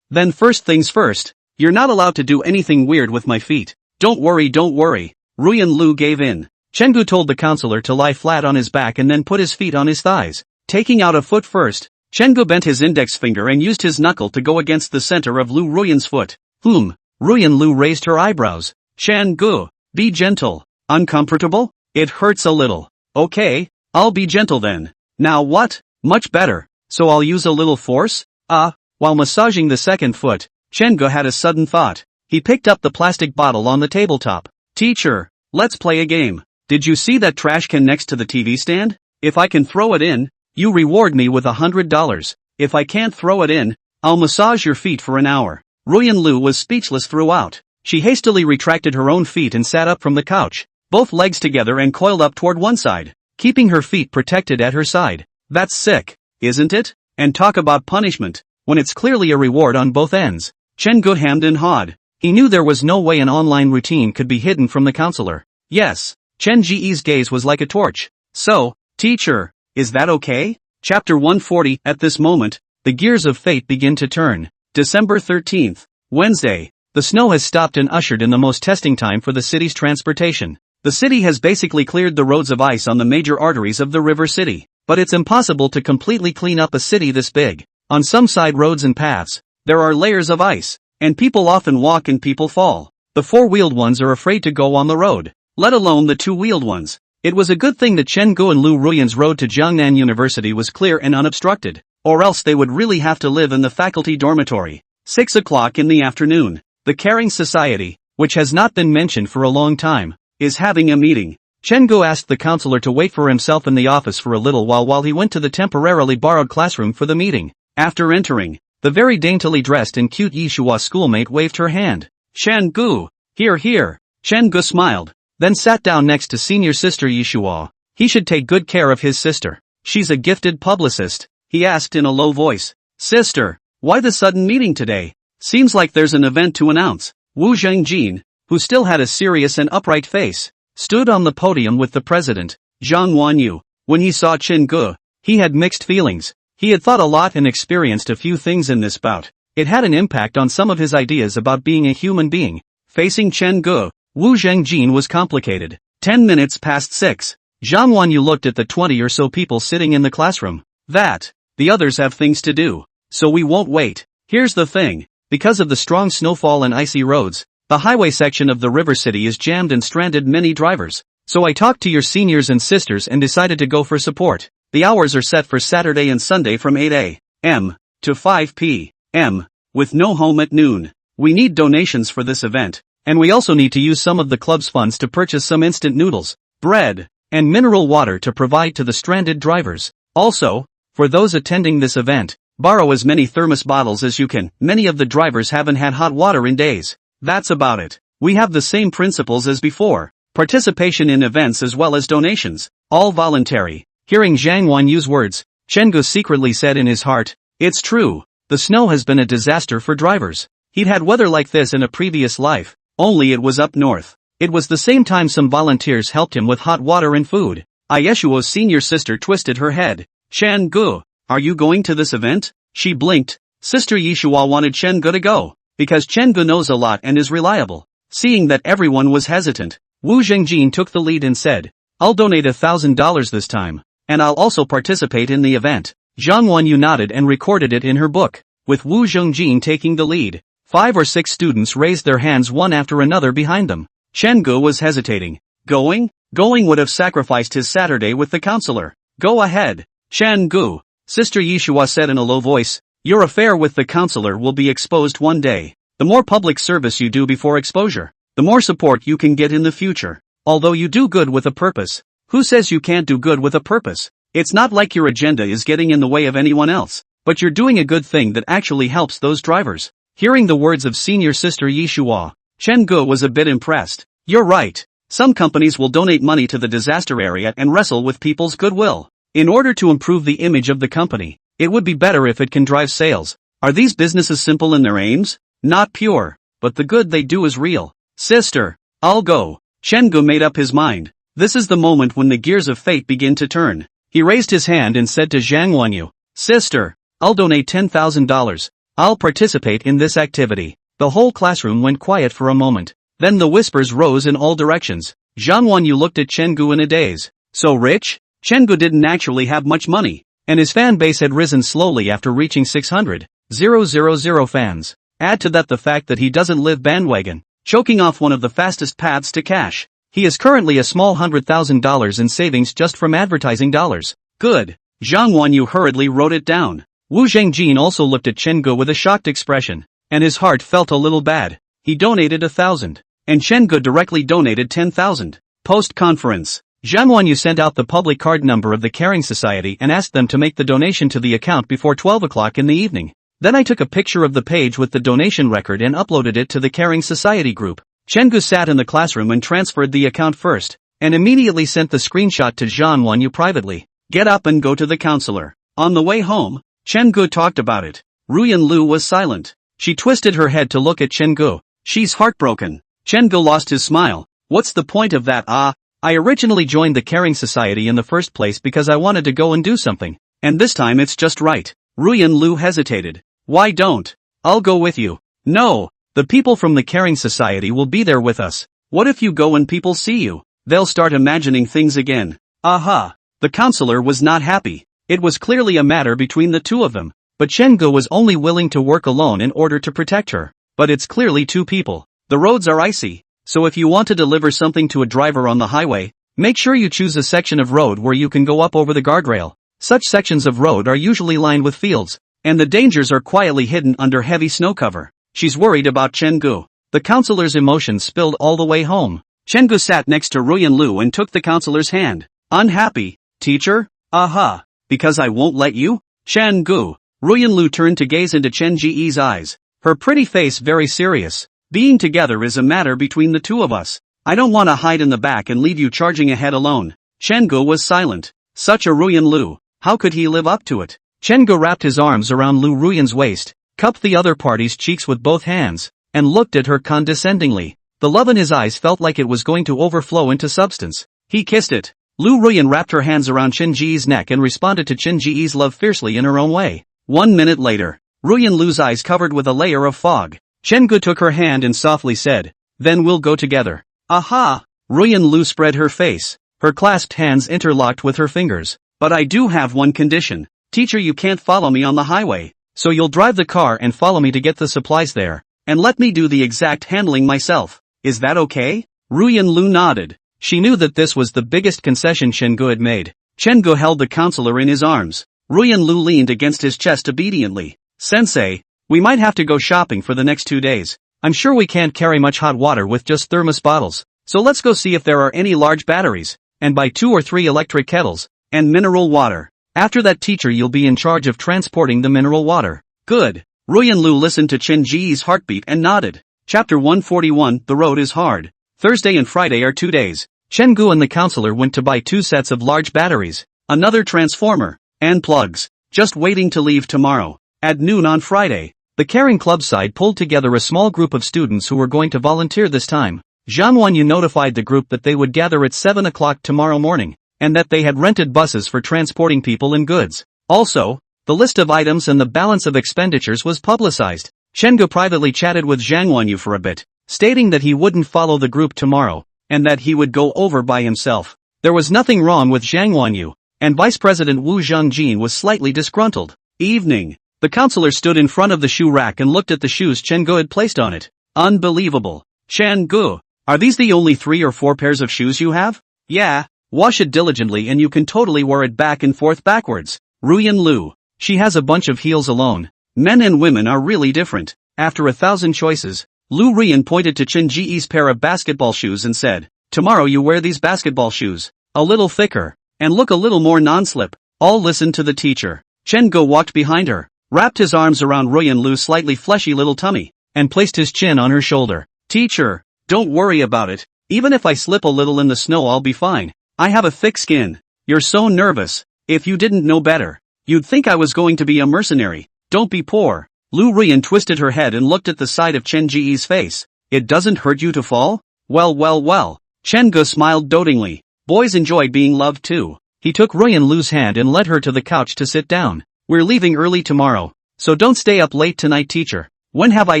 Then first things first, you're not allowed to do anything weird with my feet. Don't worry. Ruyan Lu gave in. Chen-gu told the counselor to lie flat on his back and then put his feet on his thighs. Taking out a foot first, Chen-gu bent his index finger and used his knuckle to go against the center of Lu Ruyan's foot. Ruyan Lu raised her eyebrows. Chen-gu, be gentle. Uncomfortable? It hurts a little. Okay, I'll be gentle then. Now what? Much better. So I'll use a little force? While massaging the second foot, Chen-gu had a sudden thought. He picked up the plastic bottle on the tabletop. Teacher, let's play a game. Did you see that trash can next to the TV stand? If I can throw it in, you reward me with $100. If I can't throw it in, I'll massage your feet for an hour. Ruyan Lu was speechless throughout. She hastily retracted her own feet and sat up from the couch, both legs together and coiled up toward one side. keeping her feet protected at her side. That's sick, isn't it? And talk about punishment, when it's clearly a reward on both ends. Chen Gu hemmed and hawed. He knew there was no way an online routine could be hidden from the counselor. Yes, Chen Ji's gaze was like a torch. So, teacher, is that okay? Chapter 140. At this moment, the gears of fate begin to turn. December 13th, Wednesday. The snow has stopped and ushered in the most testing time for the city's transportation. The city has basically cleared the roads of ice on the major arteries of the river city. But it's impossible to completely clean up a city this big. On some side roads and paths, there are layers of ice, and people often walk and people fall. The four-wheeled ones are afraid to go on the road, let alone the two-wheeled ones. It was a good thing that Chen Gu and Lu Ruyan's road to Jiangnan University was clear and unobstructed, or else they would really have to live in the faculty dormitory. 6 o'clock in the afternoon. The Caring Society, which has not been mentioned for a long time, is having a meeting. Chen Gu asked the counselor to wait for himself in the office for a little while he went to the temporarily borrowed classroom for the meeting. After entering, the very daintily dressed and cute Yishua schoolmate waved her hand. Chen Gu, here. Chen Gu smiled, then sat down next to senior sister Yishua. He should take good care of his sister. She's a gifted publicist, he asked in a low voice. Sister, why the sudden meeting today? Seems like there's an event to announce. Wu Zhengjin, who still had a serious and upright face, stood on the podium with the president, Zhang Wanyu. When he saw Chen Gu, he had mixed feelings. He had thought a lot and experienced a few things in this bout. It had an impact on some of his ideas about being a human being. Facing Chen Gu, Wu Zhengjin was complicated. 10 minutes past 6. Zhang Wanyu looked at the 20 or so people sitting in the classroom. The others have things to do, so we won't wait. Here's the thing. Because of the strong snowfall and icy roads, the highway section of the river city is jammed and stranded many drivers. So I talked to your seniors and sisters and decided to go for support. The hours are set for Saturday and Sunday from 8 a.m. to 5 p.m. with no home at noon. We need donations for this event, and we also need to use some of the club's funds to purchase some instant noodles, bread, and mineral water to provide to the stranded drivers. Also, for those attending this event, borrow as many thermos bottles as you can. Many of the drivers haven't had hot water in days. That's about it. We have the same principles as before. Participation in events as well as donations. All voluntary. Hearing Zhang Wanyu's words, Chen Gu secretly said in his heart, it's true. The snow has been a disaster for drivers. He'd had weather like this in a previous life, only it was up north. It was the same time some volunteers helped him with hot water and food. Yeshuo's senior sister twisted her head. Chen Gu, are you going to this event? She blinked. Sister Yeshua wanted Chen Gu to go, because Chen Gu knows a lot and is reliable. Seeing that everyone was hesitant, Wu Zhengjin took the lead and said, I'll donate $1,000 this time, and I'll also participate in the event. Zhang Wanyu nodded and recorded it in her book. With Wu Zhengjin taking the lead, 5 or 6 students raised their hands one after another behind them. Chen Gu was hesitating. Going would have sacrificed his Saturday with the counselor. Go ahead. Chen Gu, Sister Yeshua said in a low voice, your affair with the counselor will be exposed one day. The more public service you do before exposure, the more support you can get in the future. Although you do good with a purpose. Who says you can't do good with a purpose? It's not like your agenda is getting in the way of anyone else, but you're doing a good thing that actually helps those drivers. Hearing the words of senior sister Yeshua, Chen Gu was a bit impressed. You're right. Some companies will donate money to the disaster area and wrestle with people's goodwill. In order to improve the image of the company, it would be better if it can drive sales. Are these businesses simple in their aims? Not pure, but the good they do is real. Sister, I'll go. Chen Gu made up his mind. This is the moment when the gears of fate begin to turn. He raised his hand and said to Zhang Wanyu, Sister, I'll donate $10,000. I'll participate in this activity. The whole classroom went quiet for a moment. Then the whispers rose in all directions. Zhang Wanyu looked at Chen Gu in a daze. So rich? Chen Gu didn't actually have much money, and his fan base had risen slowly after reaching 600,000 fans. Add to that the fact that he doesn't live bandwagon, choking off one of the fastest paths to cash. He is currently a small $100,000 in savings just from advertising dollars. Good. Zhang Wanyu hurriedly wrote it down. Wu Zhengjin also looked at Chen Gu with a shocked expression, and his heart felt a little bad. He donated 1,000, and Chen Gu directly donated 10,000. Post-conference, Zhang Wanyu sent out the public card number of the Caring Society and asked them to make the donation to the account before 12 o'clock in the evening. Then I took a picture of the page with the donation record and uploaded it to the Caring Society group. Chen Gu sat in the classroom and transferred the account first. and immediately sent the screenshot to Zhang Wanyu privately. Get up and go to the counselor. On the way home, Chen Gu talked about it. Ruyan Lu was silent. She twisted her head to look at Chen Gu. She's heartbroken. Chen Gu lost his smile. What's the point of that? I originally joined the Caring Society in the first place because I wanted to go and do something. And this time it's just right. Ruyan Lu hesitated. Why don't? I'll go with you. No, the people from the Caring Society will be there with us. What if you go and people see you? They'll start imagining things again. Aha. The counselor was not happy. It was clearly a matter between the two of them. But Chen Gu was only willing to work alone in order to protect her. But it's clearly two people. The roads are icy. So if you want to deliver something to a driver on the highway, make sure you choose a section of road where you can go up over the guardrail. Such sections of road are usually lined with fields, and the dangers are quietly hidden under heavy snow cover. She's worried about Chen Gu. The counselor's emotions spilled all the way home. Chen Gu sat next to Ruyan Lu and took the counselor's hand. Unhappy, teacher? Aha. Because I won't let you? Chen Gu. Ruyan Lu turned to gaze into Chen Ji's eyes. Her pretty face very serious. Being together is a matter between the two of us. I don't want to hide in the back and leave you charging ahead alone. Chen Gu was silent. Such a Ruyan Lu. How could he live up to it? Chen Gu wrapped his arms around Lu Ruyan's waist, cupped the other party's cheeks with both hands, and looked at her condescendingly. The love in his eyes felt like it was going to overflow into substance. He kissed it. Lu Ruyan wrapped her hands around Chen Ji's neck and responded to Chen Ji's love fiercely in her own way. 1 minute later, Ruyan Lu's eyes covered with a layer of fog. Chen Gu took her hand and softly said, "Then we'll go together." Aha! Ruyan Lu spread her face. Her clasped hands interlocked with her fingers. But I do have one condition. Teacher, you can't follow me on the highway. So you'll drive the car and follow me to get the supplies there. And let me do the exact handling myself. Is that okay? Ruyan Lu nodded. She knew that this was the biggest concession Chen Gu had made. Chen Gu held the counselor in his arms. Ruyan Lu leaned against his chest obediently. Sensei, we might have to go shopping for the next 2 days. I'm sure we can't carry much hot water with just thermos bottles. So let's go see if there are any large batteries, and buy 2 or 3 electric kettles, and mineral water. After that, teacher, you'll be in charge of transporting the mineral water. Good. Ruyan Lu listened to Chen Ji's heartbeat and nodded. Chapter 141, The Road is Hard. Thursday and Friday are 2 days. Chen Gu and the counselor went to buy 2 sets of large batteries, another transformer, and plugs, just waiting to leave tomorrow. At noon on Friday, the Caring Club side pulled together a small group of students who were going to volunteer this time. Zhang Wanyu notified the group that they would gather at 7 o'clock tomorrow morning, and that they had rented buses for transporting people and goods. Also, the list of items and the balance of expenditures was publicized. Chen Gu privately chatted with Zhang Wanyu for a bit, stating that he wouldn't follow the group tomorrow, and that he would go over by himself. There was nothing wrong with Zhang Wanyu, and Vice President Wu Zhongjin was slightly disgruntled. Evening. The counselor stood in front of the shoe rack and looked at the shoes Chen Gu had placed on it. Unbelievable. Chen Gu, are these the only 3 or 4 pairs of shoes you have? Yeah. Wash it diligently and you can totally wear it back and forth backwards. Ruyan Lu. She has a bunch of heels alone. Men and women are really different. After 1,000 choices, Lu Ruyan pointed to Chen Ji's pair of basketball shoes and said, "Tomorrow you wear these basketball shoes. A little thicker, and look a little more non-slip." All listened to the teacher. Chen Gu walked behind her, wrapped his arms around Ruyan Lu's slightly fleshy little tummy, and placed his chin on her shoulder. "Teacher, don't worry about it. Even if I slip a little in the snow, I'll be fine. I have a thick skin." "You're so nervous. If you didn't know better, you'd think I was going to be a mercenary. Don't be poor." Lu Ruyan twisted her head and looked at the side of Chen Ji's face. "It doesn't hurt you to fall?" Well. Chen Gu smiled dotingly. Boys enjoy being loved too. He took Ruyan Lu's hand and led her to the couch to sit down. "We're leaving early tomorrow, so don't stay up late tonight, teacher." "When have I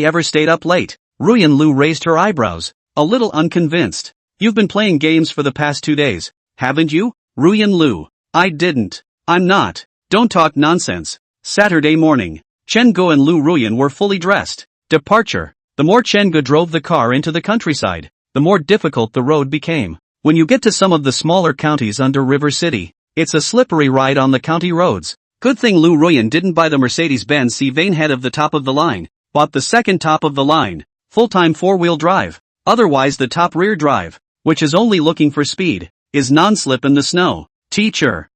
ever stayed up late?" Ruyan Lu raised her eyebrows, a little unconvinced. "You've been playing games for the past 2 days, haven't you?" Ruyan Lu. "I didn't. I'm not." "Don't talk nonsense." Saturday morning. Chen Gu and Lu Ruyan were fully dressed. Departure. The more Chen Gu drove the car into the countryside, the more difficult the road became. When you get to some of the smaller counties under River City, it's a slippery ride on the county roads. Good thing Lu Ruyan didn't buy the Mercedes-Benz C-Vane head of the top of the line, bought the second top of the line, full-time 4-wheel drive. Otherwise the top rear drive, which is only looking for speed, is non-slip in the snow. "Teacher."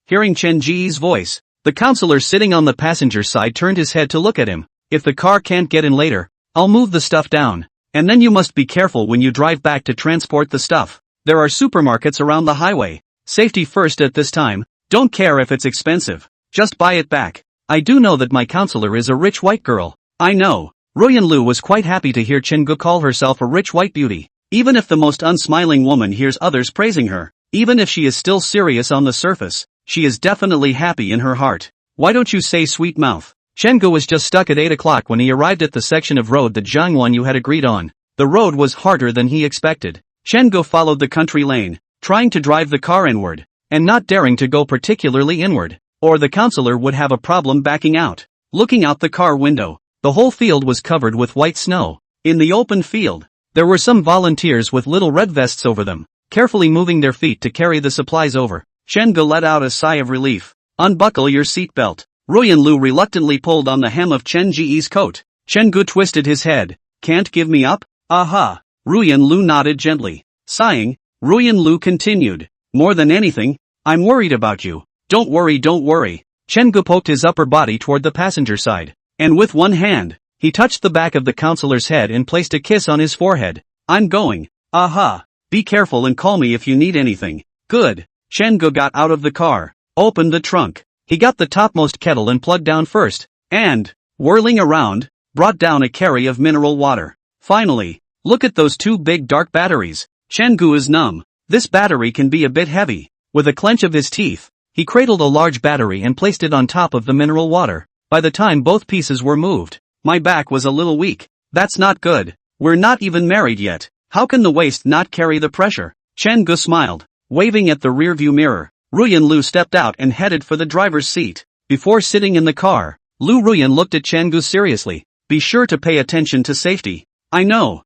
Hearing Chen Ji's voice, the counselor sitting on the passenger side turned his head to look at him. "If the car can't get in later, I'll move the stuff down. And then you must be careful when you drive back to transport the stuff." There are supermarkets around the highway. Safety first at this time. Don't care if it's expensive. Just buy it back. I do know that my counselor is a rich white girl. I know. Ruyan Lu was quite happy to hear Chen Gu call herself a rich white beauty. Even if the most unsmiling woman hears others praising her, even if she is still serious on the surface, she is definitely happy in her heart. Why don't you say sweet mouth? Chen Gu was just stuck at 8 o'clock when he arrived at the section of road that Zhang Wanyu had agreed on. The road was harder than he expected. Chen Gu followed the country lane, trying to drive the car inward, and not daring to go particularly inward, or the counselor would have a problem backing out. Looking out the car window, the whole field was covered with white snow. In the open field, there were some volunteers with little red vests over them, carefully moving their feet to carry the supplies over. Chen Gu let out a sigh of relief. Unbuckle your seatbelt. Ruyan Lu reluctantly pulled on the hem of Chen Ji's coat. Chen Gu twisted his head. Can't give me up? Aha. Ruyan Lu nodded gently. Sighing, Ruyan Lu continued. More than anything, I'm worried about you. Don't worry, don't worry. Chen Gu poked his upper body toward the passenger side, and with one hand, he touched the back of the counselor's head and placed a kiss on his forehead. I'm going. Aha. Be careful and call me if you need anything. Good. Chen Gu got out of the car, opened the trunk. He got the topmost kettle and plugged down first, and, whirling around, brought down a carry of mineral water. Finally, look at those two big dark batteries. Chen Gu is numb. This battery can be a bit heavy. With a clench of his teeth, he cradled a large battery and placed it on top of the mineral water. By the time both pieces were moved, my back was a little weak. That's not good. We're not even married yet. How can the waist not carry the pressure? Chen Gu smiled, waving at the rearview mirror. Ruyan Lu stepped out and headed for the driver's seat. Before sitting in the car, Lu Ruyan looked at Chen Gu seriously. Be sure to pay attention to safety. I know.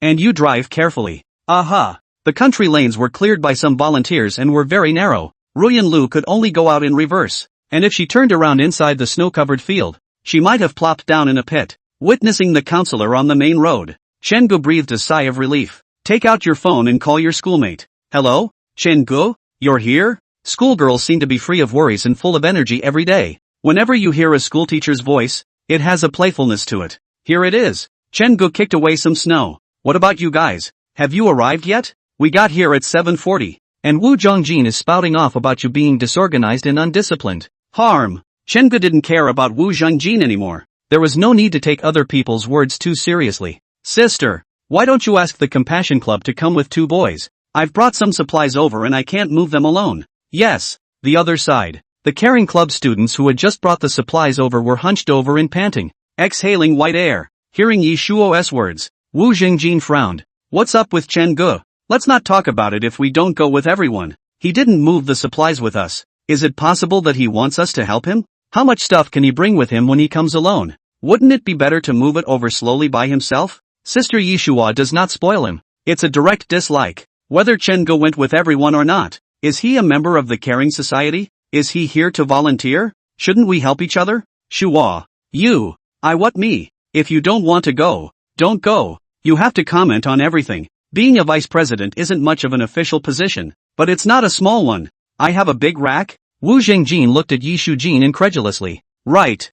And you drive carefully. Aha. The country lanes were cleared by some volunteers and were very narrow. Ruyan Lu could only go out in reverse, and if she turned around inside the snow-covered field, she might have plopped down in a pit. Witnessing the counselor on the main road, Chen Gu breathed a sigh of relief. Take out your phone and call your schoolmate. Hello? Chen Gu? You're here? Schoolgirls seem to be free of worries and full of energy every day. Whenever you hear a schoolteacher's voice, it has a playfulness to it. Here it is. Chen Gu kicked away some snow. What about you guys? Have you arrived yet? We got here at 7:40. And Wu Zhongjin is spouting off about you being disorganized and undisciplined. Harm. Chen Gu didn't care about Wu Zhongjin anymore. There was no need to take other people's words too seriously. Sister, why don't you ask the Compassion Club to come with 2 boys? I've brought some supplies over and I can't move them alone. Yes. The other side. The Caring Club students who had just brought the supplies over were hunched over and panting, exhaling white air. Hearing Yi Shuo's words, Wu Zhongjin frowned. What's up with Chen Gu? Let's not talk about it if we don't go with everyone. He didn't move the supplies with us. Is it possible that he wants us to help him? How much stuff can he bring with him when he comes alone? Wouldn't it be better to move it over slowly by himself? Sister Yi Shuo does not spoil him. It's a direct dislike. Whether Chen Gu went with everyone or not. Is he a member of the Caring Society? Is he here to volunteer? Shouldn't we help each other? Shuo. You. What me? If you don't want to go, don't go. You have to comment on everything. Being a vice president isn't much of an official position, but it's not a small one. I have a big rack? Wu Zhengjin looked at Yi Shujin incredulously. Right.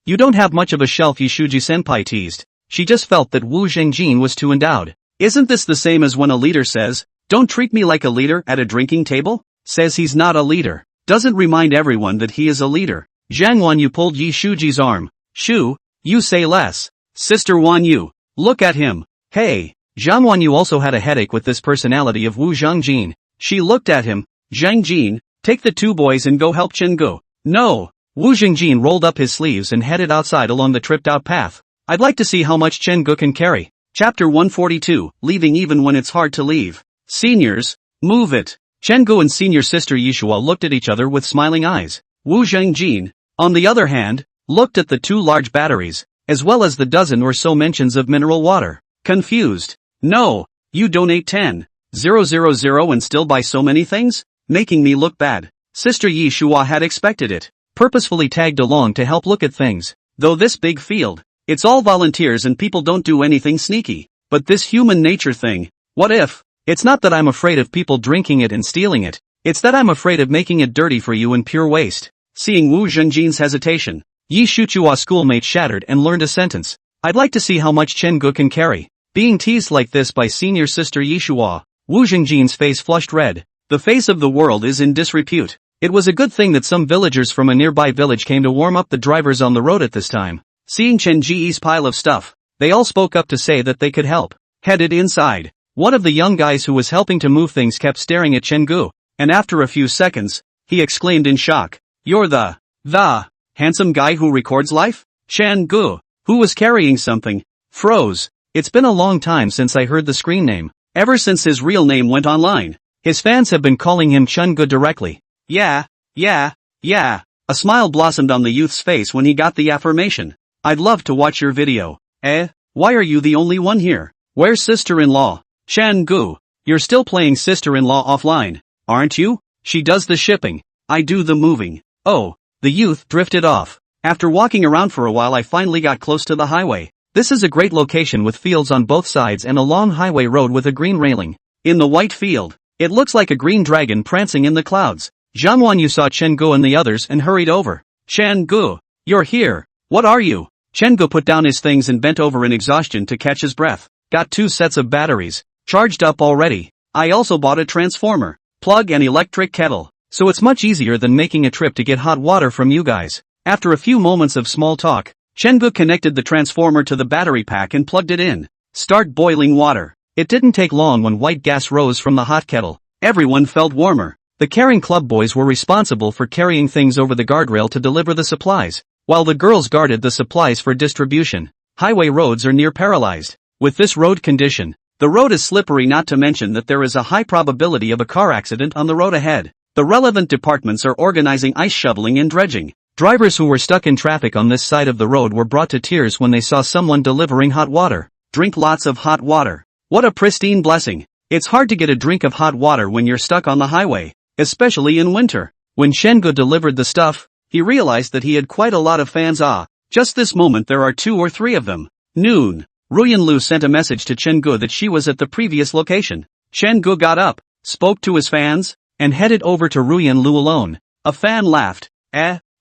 You don't have much of a shelf, Yi Shuji-senpai teased. She just felt that Wu Zhengjin was too endowed. Isn't this the same as when a leader says, don't treat me like a leader at a drinking table? Says he's not a leader. Doesn't remind everyone that he is a leader. Zhang Wanyu pulled Yi Shuji's arm. Shu, you say less. Sister Wanyu, look at him. Hey. Zhang Wanyu also had a headache with this personality of Wu Zhongjin. She looked at him. Zhang Jin, take the 2 boys and go help Chen Gu. No. Wu Zhengjin rolled up his sleeves and headed outside along the tripped-out path. I'd like to see how much Chen Gu can carry. Chapter 142, Leaving Even When It's Hard to Leave. Seniors, move it. Chen Gu and senior sister Yishua looked at each other with smiling eyes. Wu Zhengjin, on the other hand, looked at the 2 large batteries, as well as the dozen or so mentions of mineral water. Confused. No, you donate 10,000 and still buy so many things? Making me look bad. Sister Yi Shua had expected it. Purposefully tagged along to help look at things. Though this big field, it's all volunteers and people don't do anything sneaky. But this human nature thing, what if? It's not that I'm afraid of people drinking it and stealing it. It's that I'm afraid of making it dirty for you and pure waste. Seeing Wu Zhengjin's hesitation, Yi Shuchua's schoolmate shattered and learned a sentence. I'd like to see how much Chen Gu can carry. Being teased like this by senior sister Yishua. Wu Jingjin's face flushed red. The face of the world is in disrepute. It was a good thing that some villagers from a nearby village came to warm up the drivers on the road at this time. Seeing Chen Ji's pile of stuff, they all spoke up to say that they could help. Headed inside, one of the young guys who was helping to move things kept staring at Chen Gu, and after a few seconds, he exclaimed in shock, "You're the handsome guy who records life?" Chen Gu, who was carrying something, froze. It's been a long time since I heard the screen name. Ever since his real name went online, his fans have been calling him Chen Gu directly. Yeah. A smile blossomed on the youth's face when he got the affirmation. I'd love to watch your video. Why are you the only one here? Where's sister-in-law? Chen Gu, you're still playing sister-in-law offline, aren't you? She does the shipping. I do the moving. Oh, the youth drifted off. After walking around for a while I finally got close to the highway. This is a great location with fields on both sides and a long highway road with a green railing. In the white field, it looks like a green dragon prancing in the clouds. Zhang Wanyu saw Chen Gu and the others and hurried over. Chen Gu, you're here. What are you? Chen Gu put down his things and bent over in exhaustion to catch his breath. Got 2 sets of batteries. Charged up already. I also bought a transformer, plug and electric kettle. So it's much easier than making a trip to get hot water from you guys. After a few moments of small talk, Chen Gu connected the transformer to the battery pack and plugged it in. Start boiling water. It didn't take long when white gas rose from the hot kettle. Everyone felt warmer. The caring club boys were responsible for carrying things over the guardrail to deliver the supplies, while the girls guarded the supplies for distribution. Highway roads are near paralyzed. With this road condition, the road is slippery, not to mention that there is a high probability of a car accident on the road ahead. The relevant departments are organizing ice shoveling and dredging. Drivers who were stuck in traffic on this side of the road were brought to tears when they saw someone delivering hot water. Drink lots of hot water. What a pristine blessing. It's hard to get a drink of hot water when you're stuck on the highway, especially in winter. When Chen Gu delivered the stuff, he realized that he had quite a lot of fans. Just this moment there are 2 or 3 of them. Noon. Ruyan Lu sent a message to Chen Gu that she was at the previous location. Chen Gu got up, spoke to his fans, and headed over to Ruyan Lu alone. A fan laughed.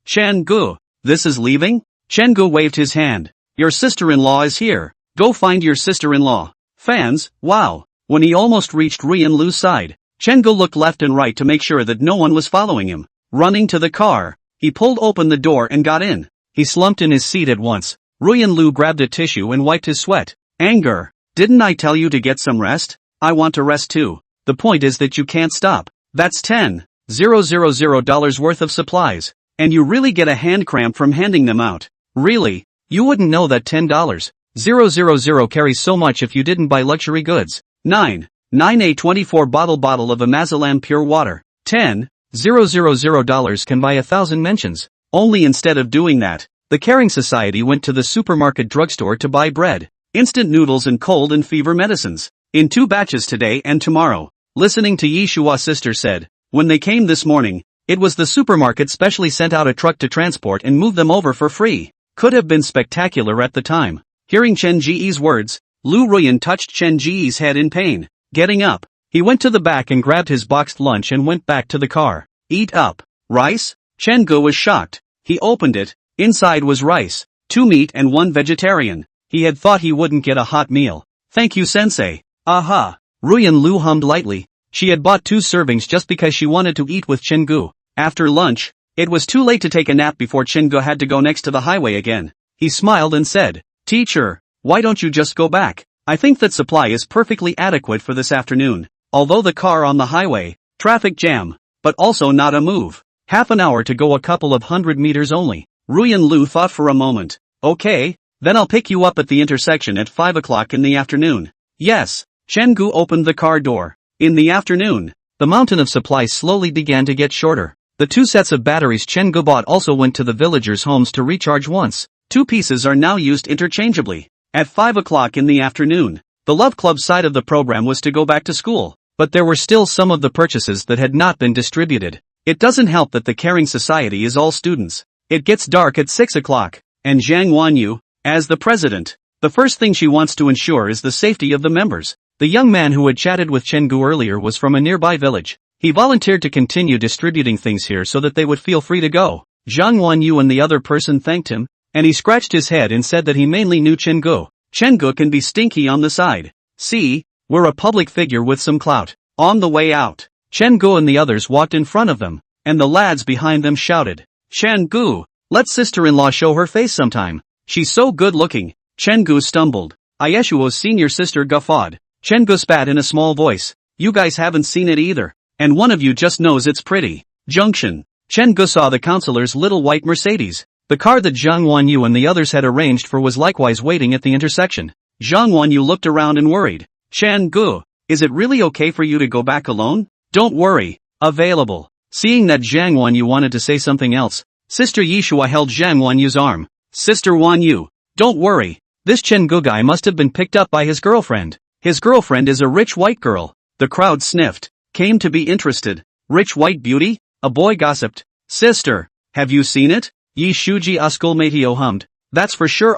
Chen Gu, this is leaving? Chen Gu waved his hand. Your sister-in-law is here. Go find your sister-in-law. Fans, wow. When he almost reached Ruyan Lu's side, Chen Gu looked left and right to make sure that no one was following him. Running to the car, he pulled open the door and got in. He slumped in his seat at once. Ruyan Lu grabbed a tissue and wiped his sweat. Anger. Didn't I tell you to get some rest? I want to rest too. The point is that you can't stop. That's $10,000 worth of supplies. And you really get a hand cramp from handing them out. Really? You wouldn't know that $10,000 carries so much if you didn't buy luxury goods. 9. A 24 bottle of Amazalam pure water. $10,000 can buy 1,000 mentions. Only instead of doing that, the Caring Society went to the supermarket drugstore to buy bread, instant noodles and cold and fever medicines. In 2 batches today and tomorrow. Listening to Yishua's sister said, when they came this morning, it was the supermarket specially sent out a truck to transport and move them over for free. Could have been spectacular at the time. Hearing Chen Ji's words, Lu Ruyan touched Chen Ji's head in pain. Getting up, he went to the back and grabbed his boxed lunch and went back to the car. Eat up. Rice? Chen Gu was shocked. He opened it. Inside was rice, 2 meat and 1 vegetarian. He had thought he wouldn't get a hot meal. Thank you, sensei. Aha. Ruyan Lu hummed lightly. She had bought 2 servings just because she wanted to eat with Chen Gu. After lunch, it was too late to take a nap before Chen Gu had to go next to the highway again. He smiled and said, Teacher, why don't you just go back? I think that supply is perfectly adequate for this afternoon. Although the car on the highway, traffic jam, but also not a move. Half an hour to go, a couple of 100 meters only. Ruyan Lu thought for a moment. Okay, then I'll pick you up at the intersection at 5 o'clock in the afternoon. Yes. Chen Gu opened the car door. In the afternoon, the mountain of supplies slowly began to get shorter. The 2 sets of batteries Chen Gu bought also went to the villagers' homes to recharge once. 2 pieces are now used interchangeably. At 5 o'clock in the afternoon, the Love Club side of the program was to go back to school, but there were still some of the purchases that had not been distributed. It doesn't help that the Caring Society is all students. It gets dark at 6 o'clock, and Zhang Wanyu, as the president, the first thing she wants to ensure is the safety of the members. The young man who had chatted with Chen Gu earlier was from a nearby village. He volunteered to continue distributing things here so that they would feel free to go. Zhang Wanyu and the other person thanked him, and he scratched his head and said that he mainly knew Chen Gu. Chen-gu can be stinky on the side. See, we're a public figure with some clout. On the way out, Chen-gu and the others walked in front of them, and the lads behind them shouted, Chen-gu, let sister-in-law show her face sometime. She's so good looking. Chen-gu stumbled. Ayeshuo's senior sister guffawed. Chen-gu spat in a small voice. You guys haven't seen it either. And one of you just knows it's pretty. Junction. Chen-gu saw the counselor's little white Mercedes. The car that Zhang Wanyu and the others had arranged for was likewise waiting at the intersection. Zhang Wanyu looked around and worried. Chen-gu, is it really okay for you to go back alone? Don't worry. Available. Seeing that Zhang Wanyu wanted to say something else, Sister Yishua held Zhang Wanyu's arm. Sister Wanyu, don't worry. This Chen-gu guy must have been picked up by his girlfriend. His girlfriend is a rich white girl. The crowd sniffed. Came to be interested. Rich white beauty? A boy gossiped. Sister, have you seen it? Yi Shuji Uskulmatio hummed. That's for sure.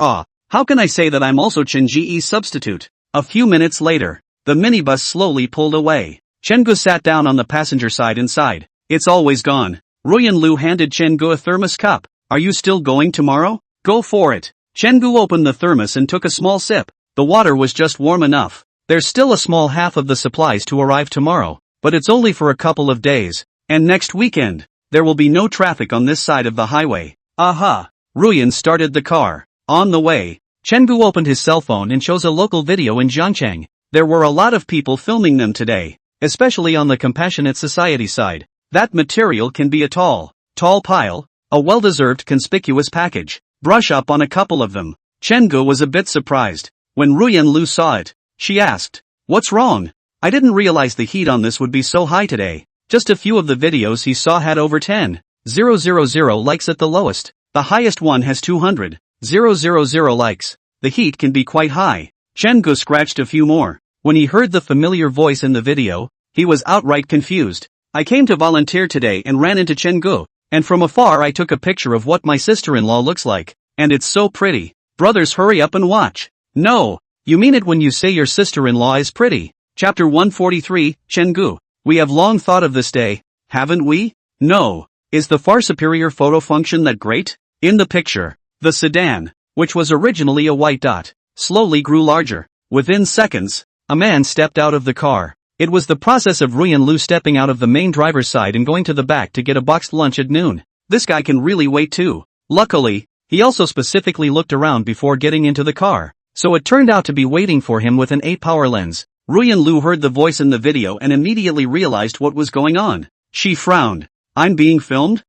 How can I say that I'm also Chen Ji's substitute? A few minutes later, the minibus slowly pulled away. Chen-gu sat down on the passenger side inside. It's always gone. Ruyan Lu handed Chen-gu a thermos cup. Are you still going tomorrow? Go for it. Chen-gu opened the thermos and took a small sip. The water was just warm enough. There's still a small half of the supplies to arrive tomorrow, but it's only for a couple of days. And next weekend, there will be no traffic on this side of the highway. Aha! Ruyan started the car. On the way, Chen-gu opened his cell phone and chose a local video in Zhangcheng. There were a lot of people filming them today, especially on the compassionate society side. That material can be a tall pile, a well-deserved conspicuous package. Brush up on a couple of them. Chen-gu was a bit surprised. When Ruyan Lu saw it, she asked, what's wrong? I didn't realize the heat on this would be so high today. Just a few of the videos he saw had over 10,000 likes at the lowest. The highest one has 200,000 likes. The heat can be quite high. Chen-gu scratched a few more. When he heard the familiar voice in the video, he was outright confused. I came to volunteer today and ran into Chen-gu, and from afar I took a picture of what my sister-in-law looks like, and it's so pretty. Brothers, hurry up and watch. No, you mean it when you say your sister-in-law is pretty. Chapter 143, Chen-gu. We have long thought of this day, haven't we? No. Is the far superior photo function that great? In the picture, the sedan, which was originally a white dot, slowly grew larger. Within seconds, a man stepped out of the car. It was the process of Ruyan Lu stepping out of the main driver's side and going to the back to get a boxed lunch at noon. This guy can really wait too. Luckily, he also specifically looked around before getting into the car, so it turned out to be waiting for him with an 8-power lens. Ruyan Lu heard the voice in the video and immediately realized what was going on. She frowned. I'm being filmed?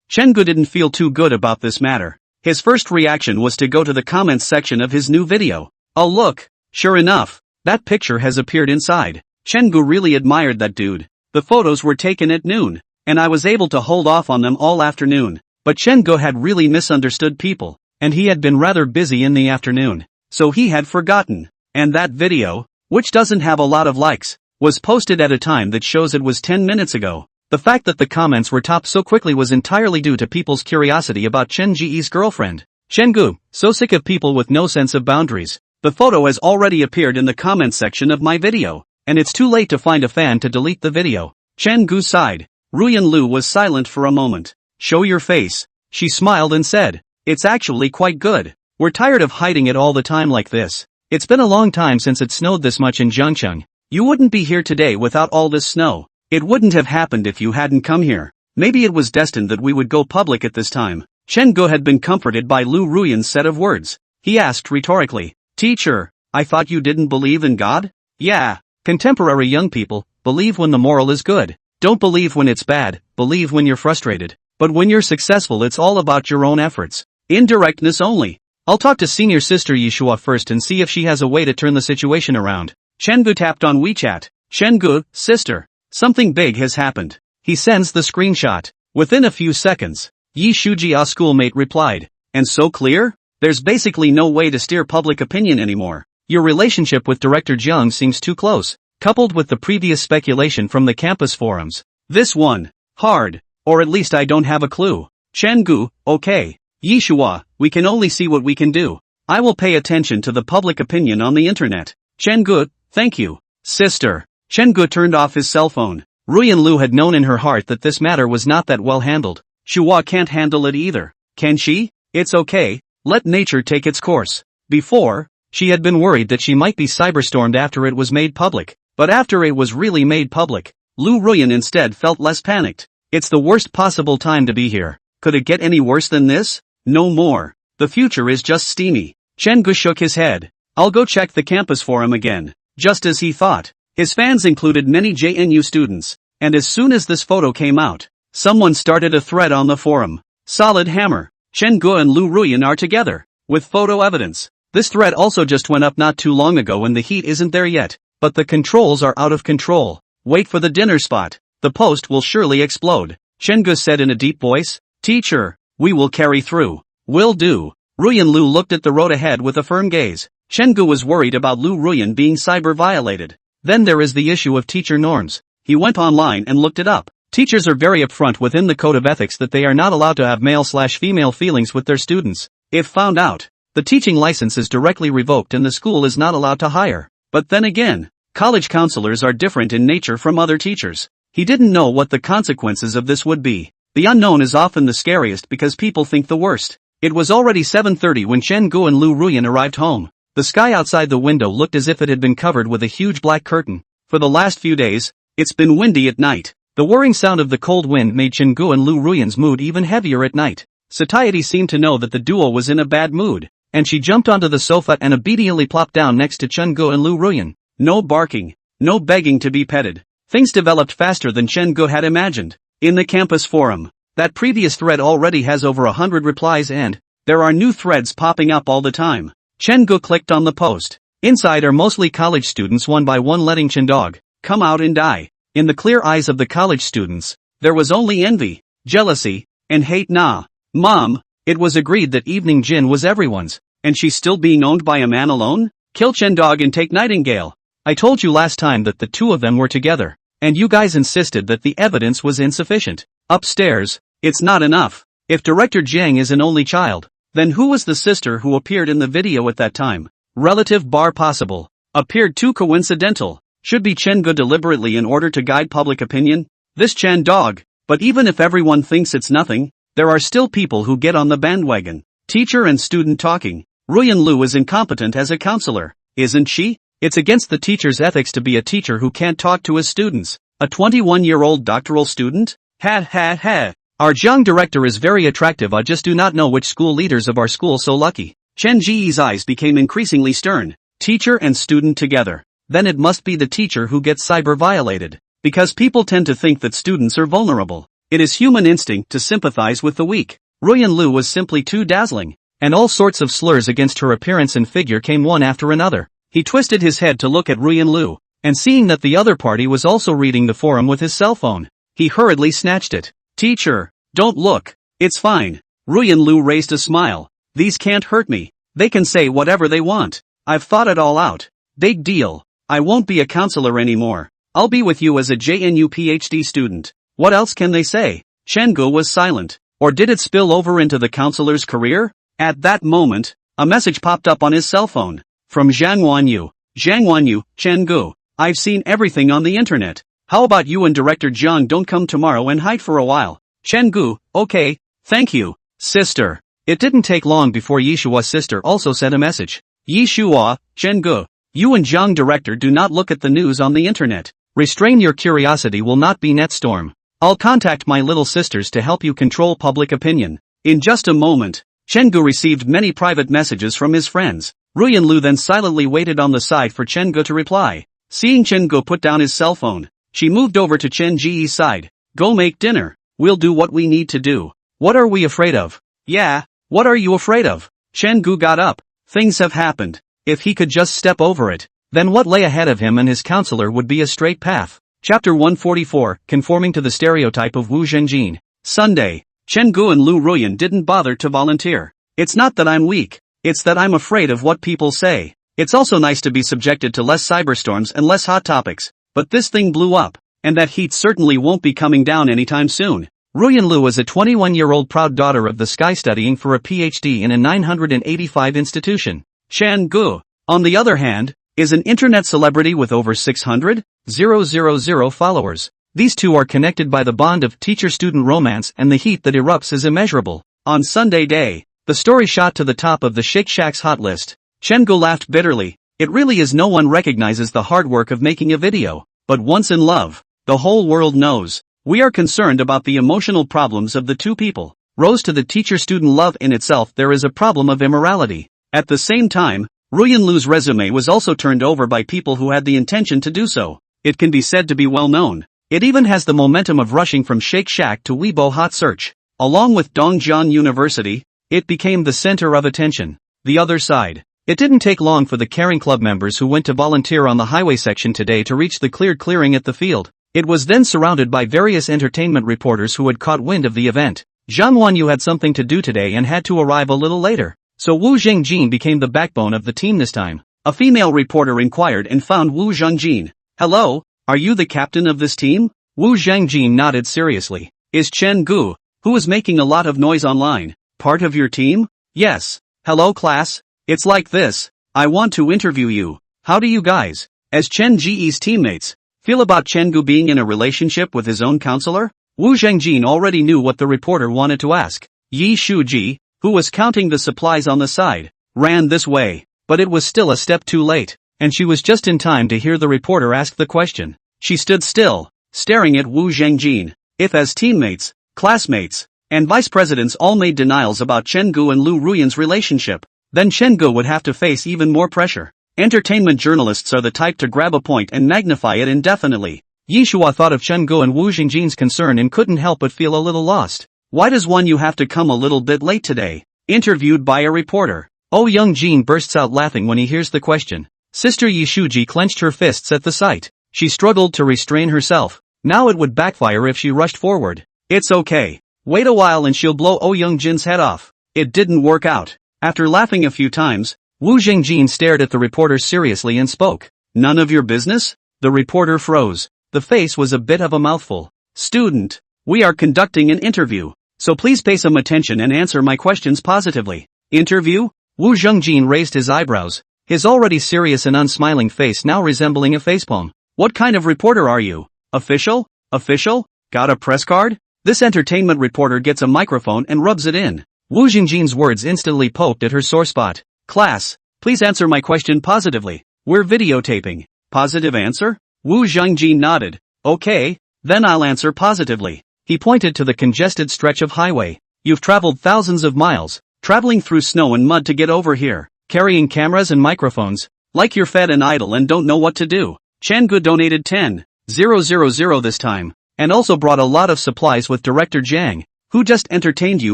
Chen-gu didn't feel too good about this matter. His first reaction was to go to the comments section of his new video. Oh look, sure enough, that picture has appeared inside. Chen-gu really admired that dude. The photos were taken at noon, and I was able to hold off on them all afternoon. But Chen-gu had really misunderstood people, and he had been rather busy in the afternoon, so he had forgotten. And that video, which doesn't have a lot of likes, was posted at a time that shows it was 10 minutes ago. The fact that the comments were topped so quickly was entirely due to people's curiosity about Chen Ji's girlfriend. Chen-gu, so sick of people with no sense of boundaries. The photo has already appeared in the comments section of my video, and it's too late to find a fan to delete the video. Chen-gu sighed. Ruyan Lu was silent for a moment. Show your face. She smiled and said, it's actually quite good. We're tired of hiding it all the time like this. It's been a long time since it snowed this much in Zhangcheng. You wouldn't be here today without all this snow. It wouldn't have happened if you hadn't come here. Maybe it was destined that we would go public at this time. Chen-gu had been comforted by Lu Ruyan's set of words. He asked rhetorically, Teacher, I thought you didn't believe in God? Yeah. Contemporary young people believe when the moral is good. Don't believe when it's bad, believe when you're frustrated. But when you're successful, it's all about your own efforts. Indirectness only. I'll talk to senior sister Yishua first and see if she has a way to turn the situation around. Chen-gu tapped on WeChat. Chen-gu, sister. Something big has happened. He sends the screenshot. Within a few seconds, Yi Shuji, a schoolmate, replied. And so clear? There's basically no way to steer public opinion anymore. Your relationship with Director Jiang seems too close, coupled with the previous speculation from the campus forums. This one, hard, or at least I don't have a clue. Chen-gu, okay. Yishua, we can only see what we can do. I will pay attention to the public opinion on the internet. Chen-gu, thank you. Sister. Chen-gu turned off his cell phone. Ruyan Lu had known in her heart that this matter was not that well handled. Shua can't handle it either. Can she? It's okay, let nature take its course. Before, She had been worried that she might be cyberstormed after it was made public, but after it was really made public, Lu Ruyan instead felt less panicked. It's the worst possible time to be here. Could it get any worse than this? No more. The future is just steamy. Chen Gu shook his head. I'll go check the campus forum again. Just as he thought. His fans included many JNU students, and as soon as this photo came out, someone started a thread on the forum. Solid hammer. Chen Gu and Lu Ruyan are together, with photo evidence. This thread also just went up not too long ago and the heat isn't there yet, but the controls are out of control. Wait for the dinner spot. The post will surely explode. Chen Gu said in a deep voice. Teacher, we will carry through. Will do. Ruyan Lu looked at the road ahead with a firm gaze. Chen Gu was worried about Lu Ruyan being cyber-violated. Then there is the issue of teacher norms. He went online and looked it up. Teachers are very upfront within the code of ethics that they are not allowed to have male/female feelings with their students. If found out, the teaching license is directly revoked and the school is not allowed to hire. But then again, college counselors are different in nature from other teachers. He didn't know what the consequences of this would be. The unknown is often the scariest because people think the worst. It was already 7:30 when Chen Gu and Lu Ruyan arrived home. The sky outside the window looked as if it had been covered with a huge black curtain. For the last few days, it's been windy at night. The whirring sound of the cold wind made Chen Gu and Lu Ruyan's mood even heavier at night. Satiety seemed to know that the duo was in a bad mood, and she jumped onto the sofa and obediently plopped down next to Chen Gu and Lu Ruyan. No barking, no begging to be petted. Things developed faster than Chen Gu had imagined. In the campus forum, that previous thread already has over 100 replies and there are new threads popping up all the time. Chen Gu clicked on the post. Inside are mostly college students one by one letting Chen Dog come out and die. In the clear eyes of the college students, there was only envy, jealousy, and hate. Nah. Mom, it was agreed that Evening Jin was everyone's, and she's still being owned by a man alone? Kill Chen Dog and take Nightingale. I told you last time that the two of them were together, and you guys insisted that the evidence was insufficient. Upstairs, it's not enough. If Director Jiang is an only child, then who was the sister who appeared in the video at that time? Relative bar possible. Appeared too coincidental. Should be Chen Gu deliberately in order to guide public opinion? This Chen Dog. But even if everyone thinks it's nothing, there are still people who get on the bandwagon. Teacher and student talking. Ruyan Lu is incompetent as a counselor, isn't she? It's against the teacher's ethics to be a teacher who can't talk to his students. A 21-year-old doctoral student? Ha ha ha. Our young director is very attractive. I just do not know which school leaders of our school so lucky. Chen Ji's eyes became increasingly stern. Teacher and student together. Then it must be the teacher who gets cyber-violated. Because people tend to think that students are vulnerable. It is human instinct to sympathize with the weak. Ruyan Lu was simply too dazzling, and all sorts of slurs against her appearance and figure came one after another. He twisted his head to look at Ruyan Lu, and seeing that the other party was also reading the forum with his cell phone, he hurriedly snatched it. Teacher, don't look. It's fine. Ruyan Lu raised a smile. These can't hurt me. They can say whatever they want. I've thought it all out. Big deal. I won't be a counselor anymore. I'll be with you as a JNU PhD student. What else can they say? Chen Gu was silent. Or did it spill over into the counselor's career? At that moment, a message popped up on his cell phone. From Zhang Wanyu. Zhang Wanyu, Chen Gu. I've seen everything on the internet. How about you and Director Zhang don't come tomorrow and hide for a while? Chen Gu, okay, thank you, sister. It didn't take long before Yishua's sister also sent a message. Yishua, Chen Gu. You and Zhang Director do not look at the news on the internet. Restrain your curiosity will not be Netstorm. I'll contact my little sisters to help you control public opinion. In just a moment, Chen Gu received many private messages from his friends. Ruyan Lu then silently waited on the side for Chen Gu to reply. Seeing Chen Gu put down his cell phone, she moved over to Chen Ji's side. Go make dinner. We'll do what we need to do. What are we afraid of? Yeah, what are you afraid of? Chen Gu got up. Things have happened. If he could just step over it, then what lay ahead of him and his counselor would be a straight path. Chapter 144, Conforming to the Stereotype of Wu Zhenjin. Sunday. Chen Gu and Lu Ruyan didn't bother to volunteer. It's not that I'm weak, it's that I'm afraid of what people say. It's also nice to be subjected to less cyberstorms and less hot topics, but this thing blew up, and that heat certainly won't be coming down anytime soon. Ruyan Lu is a 21-year-old proud daughter of the sky studying for a PhD in a 985 institution. Chen Gu, on the other hand, is an internet celebrity with over 600,000 followers. These two are connected by the bond of teacher-student romance, and the heat that erupts is immeasurable. On Sunday day, the story shot to the top of the Shake Shack's hot list. Chen-gu laughed bitterly. It really is no one recognizes the hard work of making a video. But once in love, the whole world knows. We are concerned about the emotional problems of the two people. Rose to the teacher-student love in itself there is a problem of immorality. At the same time, Ruyan Lu's resume was also turned over by people who had the intention to do so. It can be said to be well known. It even has the momentum of rushing from Shake Shack to Weibo Hot Search. Along with Dongjian University, it became the center of attention. The other side. It didn't take long for the caring club members who went to volunteer on the highway section today to reach the cleared clearing at the field. It was then surrounded by various entertainment reporters who had caught wind of the event. Zhang Wanyu had something to do today and had to arrive a little later. So Wu Zhengjin became the backbone of the team this time. A female reporter inquired and found Wu Zhengjin. Hello, are you the captain of this team? Wu Zhengjin nodded seriously. Is Chen Gu, who is making a lot of noise online, part of your team? Yes. Hello class. It's like this. I want to interview you. How do you guys, as Chen Ji's teammates, feel about Chen Gu being in a relationship with his own counselor? Wu Zhengjin already knew what the reporter wanted to ask. Yi Shuji, who was counting the supplies on the side, ran this way, but it was still a step too late, and she was just in time to hear the reporter ask the question. She stood still, staring at Wu Zhengjin. If as teammates, classmates, and vice presidents all made denials about Chen Gu and Lu Ruyan's relationship, then Chen Gu would have to face even more pressure. Entertainment journalists are the type to grab a point and magnify it indefinitely. Yi Shua thought of Chen Gu and Wu Zhengjin's concern and couldn't help but feel a little lost. Why does you have to come a little bit late today? Interviewed by a reporter. Oh Young Jin bursts out laughing when he hears the question. Sister Yi Shuji clenched her fists at the sight. She struggled to restrain herself. Now it would backfire if she rushed forward. It's okay. Wait a while and she'll blow Oh Young Jin's head off. It didn't work out. After laughing a few times, Wu Zhengjin stared at the reporter seriously and spoke. None of your business? The reporter froze. The face was a bit of a mouthful. Student, we are conducting an interview, so please pay some attention and answer my questions positively. Interview? Wu Zhengjin raised his eyebrows, his already serious and unsmiling face now resembling a facepalm. What kind of reporter are you? Official? Official? Got a press card? This entertainment reporter gets a microphone and rubs it in. Wu Zhengjin's words instantly poked at her sore spot. Class, please answer my question positively. We're videotaping. Positive answer? Wu Zhengjin nodded. Okay, then I'll answer positively. He pointed to the congested stretch of highway. You've traveled thousands of miles, traveling through snow and mud to get over here, carrying cameras and microphones, like you're fed and idle and don't know what to do. Chen Gu donated 10,000 this time, and also brought a lot of supplies with Director Jiang, who just entertained you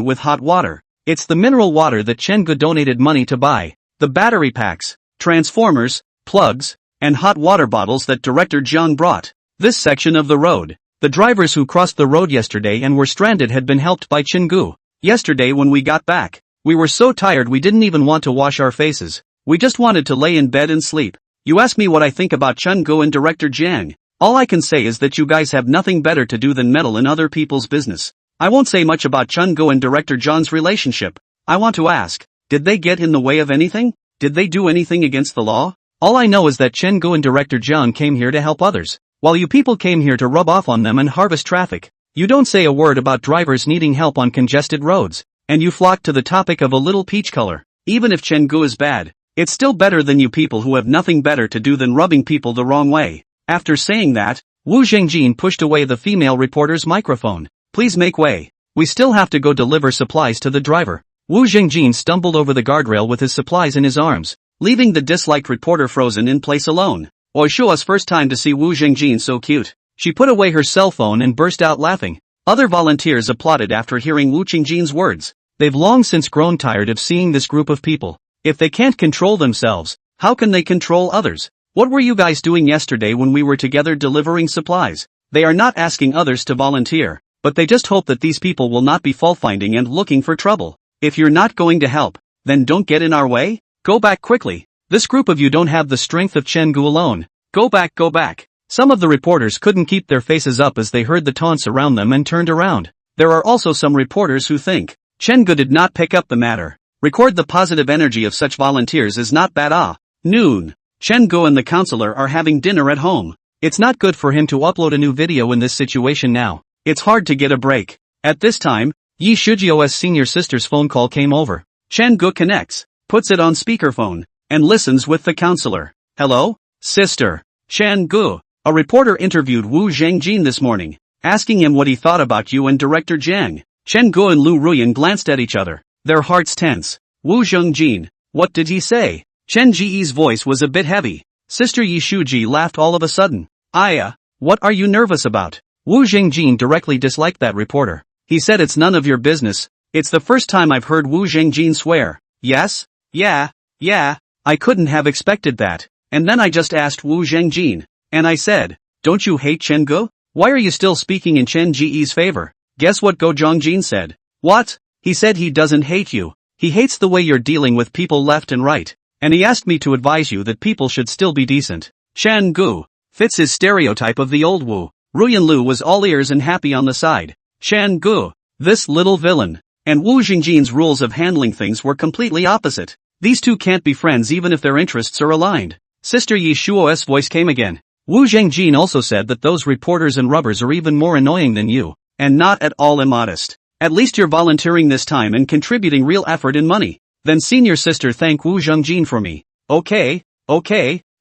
with hot water. It's the mineral water that Chen Gu donated money to buy, the battery packs, transformers, plugs, and hot water bottles that Director Jiang brought. This section of the road, the drivers who crossed the road yesterday and were stranded had been helped by Chen Gu. Yesterday when we got back, we were so tired we didn't even want to wash our faces. We just wanted to lay in bed and sleep. You ask me what I think about Chen Gu and Director Jiang. All I can say is that you guys have nothing better to do than meddle in other people's business. I won't say much about Chen Gu and Director Jiang's relationship. I want to ask, did they get in the way of anything? Did they do anything against the law? All I know is that Chen Gu and Director Jiang came here to help others, while you people came here to rub off on them and harvest traffic. You don't say a word about drivers needing help on congested roads, and you flock to the topic of a little peach color. Even if Chen Gu is bad, it's still better than you people who have nothing better to do than rubbing people the wrong way. After saying that, Wu Zhengjin pushed away the female reporter's microphone. Please make way. We still have to go deliver supplies to the driver. Wu Zhengjin stumbled over the guardrail with his supplies in his arms, leaving the disliked reporter frozen in place alone. Oishua's first time to see Wu Zhengjin so cute. She put away her cell phone and burst out laughing. Other volunteers applauded after hearing Wu Zhengjin's words. They've long since grown tired of seeing this group of people. If they can't control themselves, how can they control others? What were you guys doing yesterday when we were together delivering supplies? They are not asking others to volunteer, but they just hope that these people will not be fault-finding and looking for trouble. If you're not going to help, then don't get in our way. Go back quickly. This group of you don't have the strength of Chen Gu alone. Go back, go back. Some of the reporters couldn't keep their faces up as they heard the taunts around them and turned around. There are also some reporters who think Chen Gu did not pick up the matter. Record the positive energy of such volunteers is not bad. Noon. Chen Gu and the counselor are having dinner at home. It's not good for him to upload a new video in this situation now. It's hard to get a break. At this time, Yi Shujio's senior sister's phone call came over. Chen Gu connects, puts it on speakerphone, and listens with the counselor. Hello, sister. Chan Gu. A reporter interviewed Wu Zhengjin this morning, asking him what he thought about you and director Jiang. Chen Gu and Lu Ruyan glanced at each other, their hearts tense. Wu Zhengjin. What did he say? Chen Ji's voice was a bit heavy. Sister Yi Shuji laughed all of a sudden. What are you nervous about? Wu Zhengjin directly disliked that reporter. He said it's none of your business. It's the first time I've heard Wu Zhengjin swear. Yes? Yeah. I couldn't have expected that. And then I just asked Wu Zhengjin. And I said, don't you hate Chen Gu? Why are you still speaking in Chen Ji's favor? Guess what Go Zhengjin said? What? He said he doesn't hate you. He hates the way you're dealing with people left and right. And he asked me to advise you that people should still be decent. Chen Gu fits his stereotype of the old Wu. Ruyan Lu was all ears and happy on the side. Chen Gu, this little villain. And Wu Zhengjin's rules of handling things were completely opposite. These two can't be friends even if their interests are aligned. Sister Yi Shuo's voice came again. Wu Zhengjin also said that those reporters and rubbers are even more annoying than you. And not at all immodest. At least you're volunteering this time and contributing real effort and money. Then senior sister thank Wu Zhengjin for me. Okay.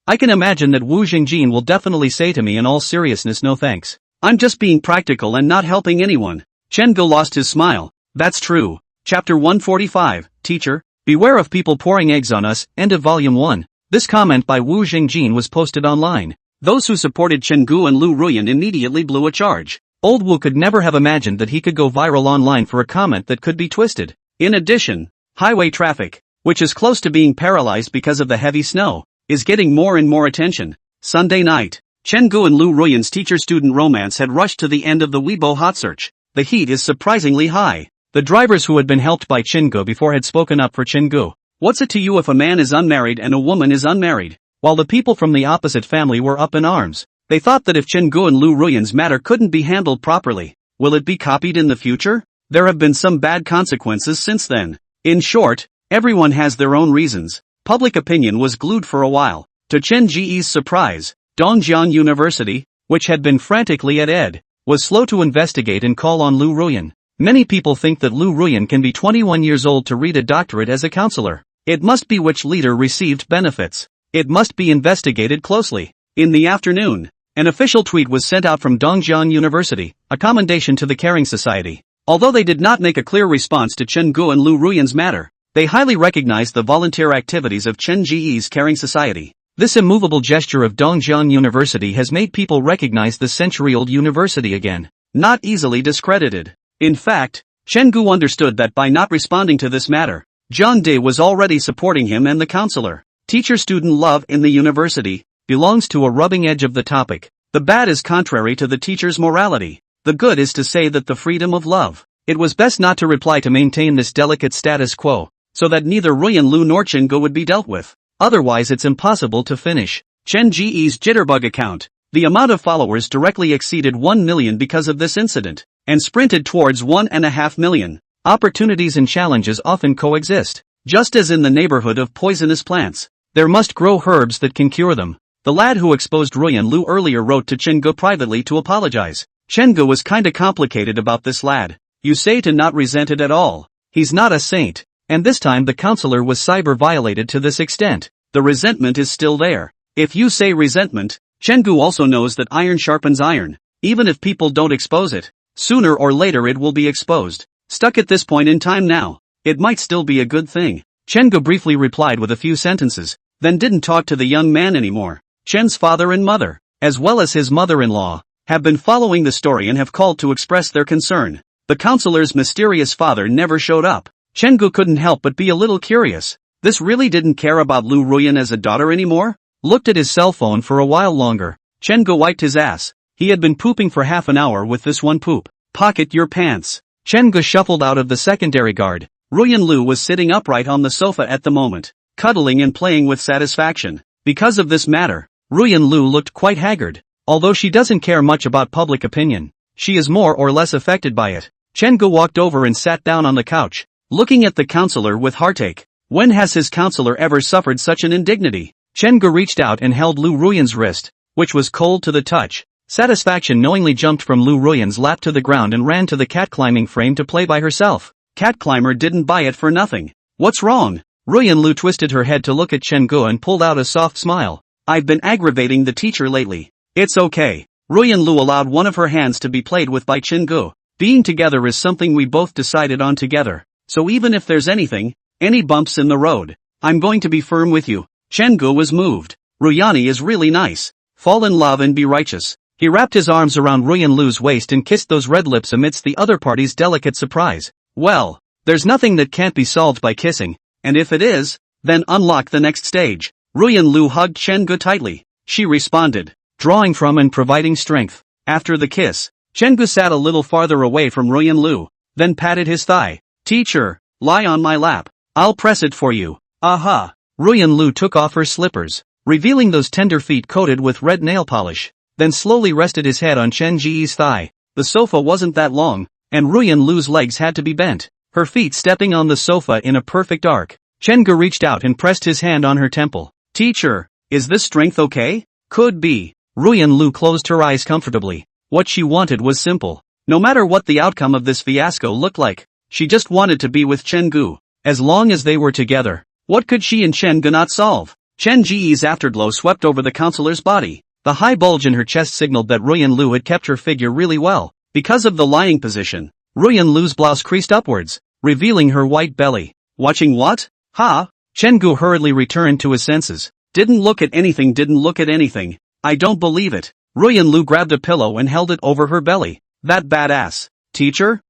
I can imagine that Wu Zhengjin will definitely say to me in all seriousness no thanks. I'm just being practical and not helping anyone. Chen Gu lost his smile. That's true. Chapter 145, Teacher, beware of people pouring eggs on us, end of volume 1. This comment by Wu Zhengjin was posted online. Those who supported Chen Gu and Lu Ruyan immediately blew a charge. Old Wu could never have imagined that he could go viral online for a comment that could be twisted. In addition, highway traffic, which is close to being paralyzed because of the heavy snow, is getting more and more attention. Sunday night, Chen Gu and Lu Ruyan's teacher-student romance had rushed to the end of the Weibo hot search. The heat is surprisingly high. The drivers who had been helped by Chen Gu before had spoken up for Chen Gu. What's it to you if a man is unmarried and a woman is unmarried? While the people from the opposite family were up in arms. They thought that if Chen Gu and Lu Ruyan's matter couldn't be handled properly, will it be copied in the future? There have been some bad consequences since then. In short, everyone has their own reasons. Public opinion was glued for a while. To Chen Ji's surprise, Dongjian University, which had been frantically at ed, was slow to investigate and call on Lu Ruyan. Many people think that Lu Ruyan can be 21 years old to read a doctorate as a counselor. It must be which leader received benefits. It must be investigated closely. In the afternoon, an official tweet was sent out from Dongjian University, a commendation to the Caring Society. Although they did not make a clear response to Chen Gu and Lu Ruyan's matter, they highly recognized the volunteer activities of Chen Ji's Caring Society. This immovable gesture of Dongjian University has made people recognize the century-old university again, not easily discredited. In fact, Chen Gu understood that by not responding to this matter, Zhang De was already supporting him and the counselor. Teacher-student love in the university belongs to a rubbing edge of the topic. The bad is contrary to the teacher's morality. The good is to say that the freedom of love. It was best not to reply to maintain this delicate status quo, so that neither Ruyan Lu nor Chen Gu would be dealt with. Otherwise it's impossible to finish. Chen Ji's Jitterbug account. The amount of followers directly exceeded 1 million because of this incident, and sprinted towards 1.5 million. Opportunities and challenges often coexist. Just as in the neighborhood of poisonous plants, there must grow herbs that can cure them. The lad who exposed Ruyan Lu earlier wrote to Chen Gu privately to apologize. Chen Gu was kinda complicated about this lad. You say to not resent it at all. He's not a saint. And this time the counselor was cyber-violated to this extent. The resentment is still there. If you say resentment, Chen Gu also knows that iron sharpens iron. Even if people don't expose it, sooner or later it will be exposed. Stuck at this point in time now, it might still be a good thing. Chen Gu briefly replied with a few sentences, then didn't talk to the young man anymore. Chen's father and mother, as well as his mother-in-law, have been following the story and have called to express their concern. The counselor's mysterious father never showed up. Chen Gu couldn't help but be a little curious. This really didn't care about Lu Ruyan as a daughter anymore? Looked at his cell phone for a while longer. Chen Gu wiped his ass. He had been pooping for half an hour with this one poop. Pocket your pants. Chen Gu shuffled out of the secondary guard. Ruyan Lu was sitting upright on the sofa at the moment, cuddling and playing with satisfaction. Because of this matter, Ruyan Lu looked quite haggard. Although she doesn't care much about public opinion, she is more or less affected by it. Chen Gu walked over and sat down on the couch, looking at the counselor with heartache. When has his counselor ever suffered such an indignity? Chen Gu reached out and held Lu Ruyan's wrist, which was cold to the touch. Satisfaction knowingly jumped from Lu Ruyan's lap to the ground and ran to the cat climbing frame to play by herself. Cat climber didn't buy it for nothing. What's wrong? Ruyan Lu twisted her head to look at Chen Gu and pulled out a soft smile. I've been aggravating the teacher lately. It's okay. Ruyan Lu allowed one of her hands to be played with by Chen Gu. Being together is something we both decided on together. So even if there's any bumps in the road, I'm going to be firm with you. Chen Gu was moved. Ruyani is really nice. Fall in love and be righteous. He wrapped his arms around Ruyan Lu's waist and kissed those red lips amidst the other party's delicate surprise. Well, there's nothing that can't be solved by kissing, and if it is, then unlock the next stage. Ruyan Lu hugged Chen Gu tightly. She responded, drawing from and providing strength. After the kiss, Chen Gu sat a little farther away from Ruyan Lu, then patted his thigh. Teacher, lie on my lap. I'll press it for you. Aha! Ruyan Lu took off her slippers, revealing those tender feet coated with red nail polish, then slowly rested his head on Chen Ji's thigh. The sofa wasn't that long, and Ruyan Lu's legs had to be bent, her feet stepping on the sofa in a perfect arc. Chen Gu reached out and pressed his hand on her temple. Teacher, is this strength okay? Could be. Ruyan Lu closed her eyes comfortably. What she wanted was simple. No matter what the outcome of this fiasco looked like, she just wanted to be with Chen Gu. As long as they were together, what could she and Chen Gu not solve? Chen Ji's afterglow swept over the counselor's body. The high bulge in her chest signaled that Ruyan Lu had kept her figure really well. Because of the lying position, Ruyan Lu's blouse creased upwards, revealing her white belly. Watching what? Ha! Chen Gu hurriedly returned to his senses. Didn't look at anything. I don't believe it. Ruyan Lu grabbed a pillow and held it over her belly. That badass. Teacher?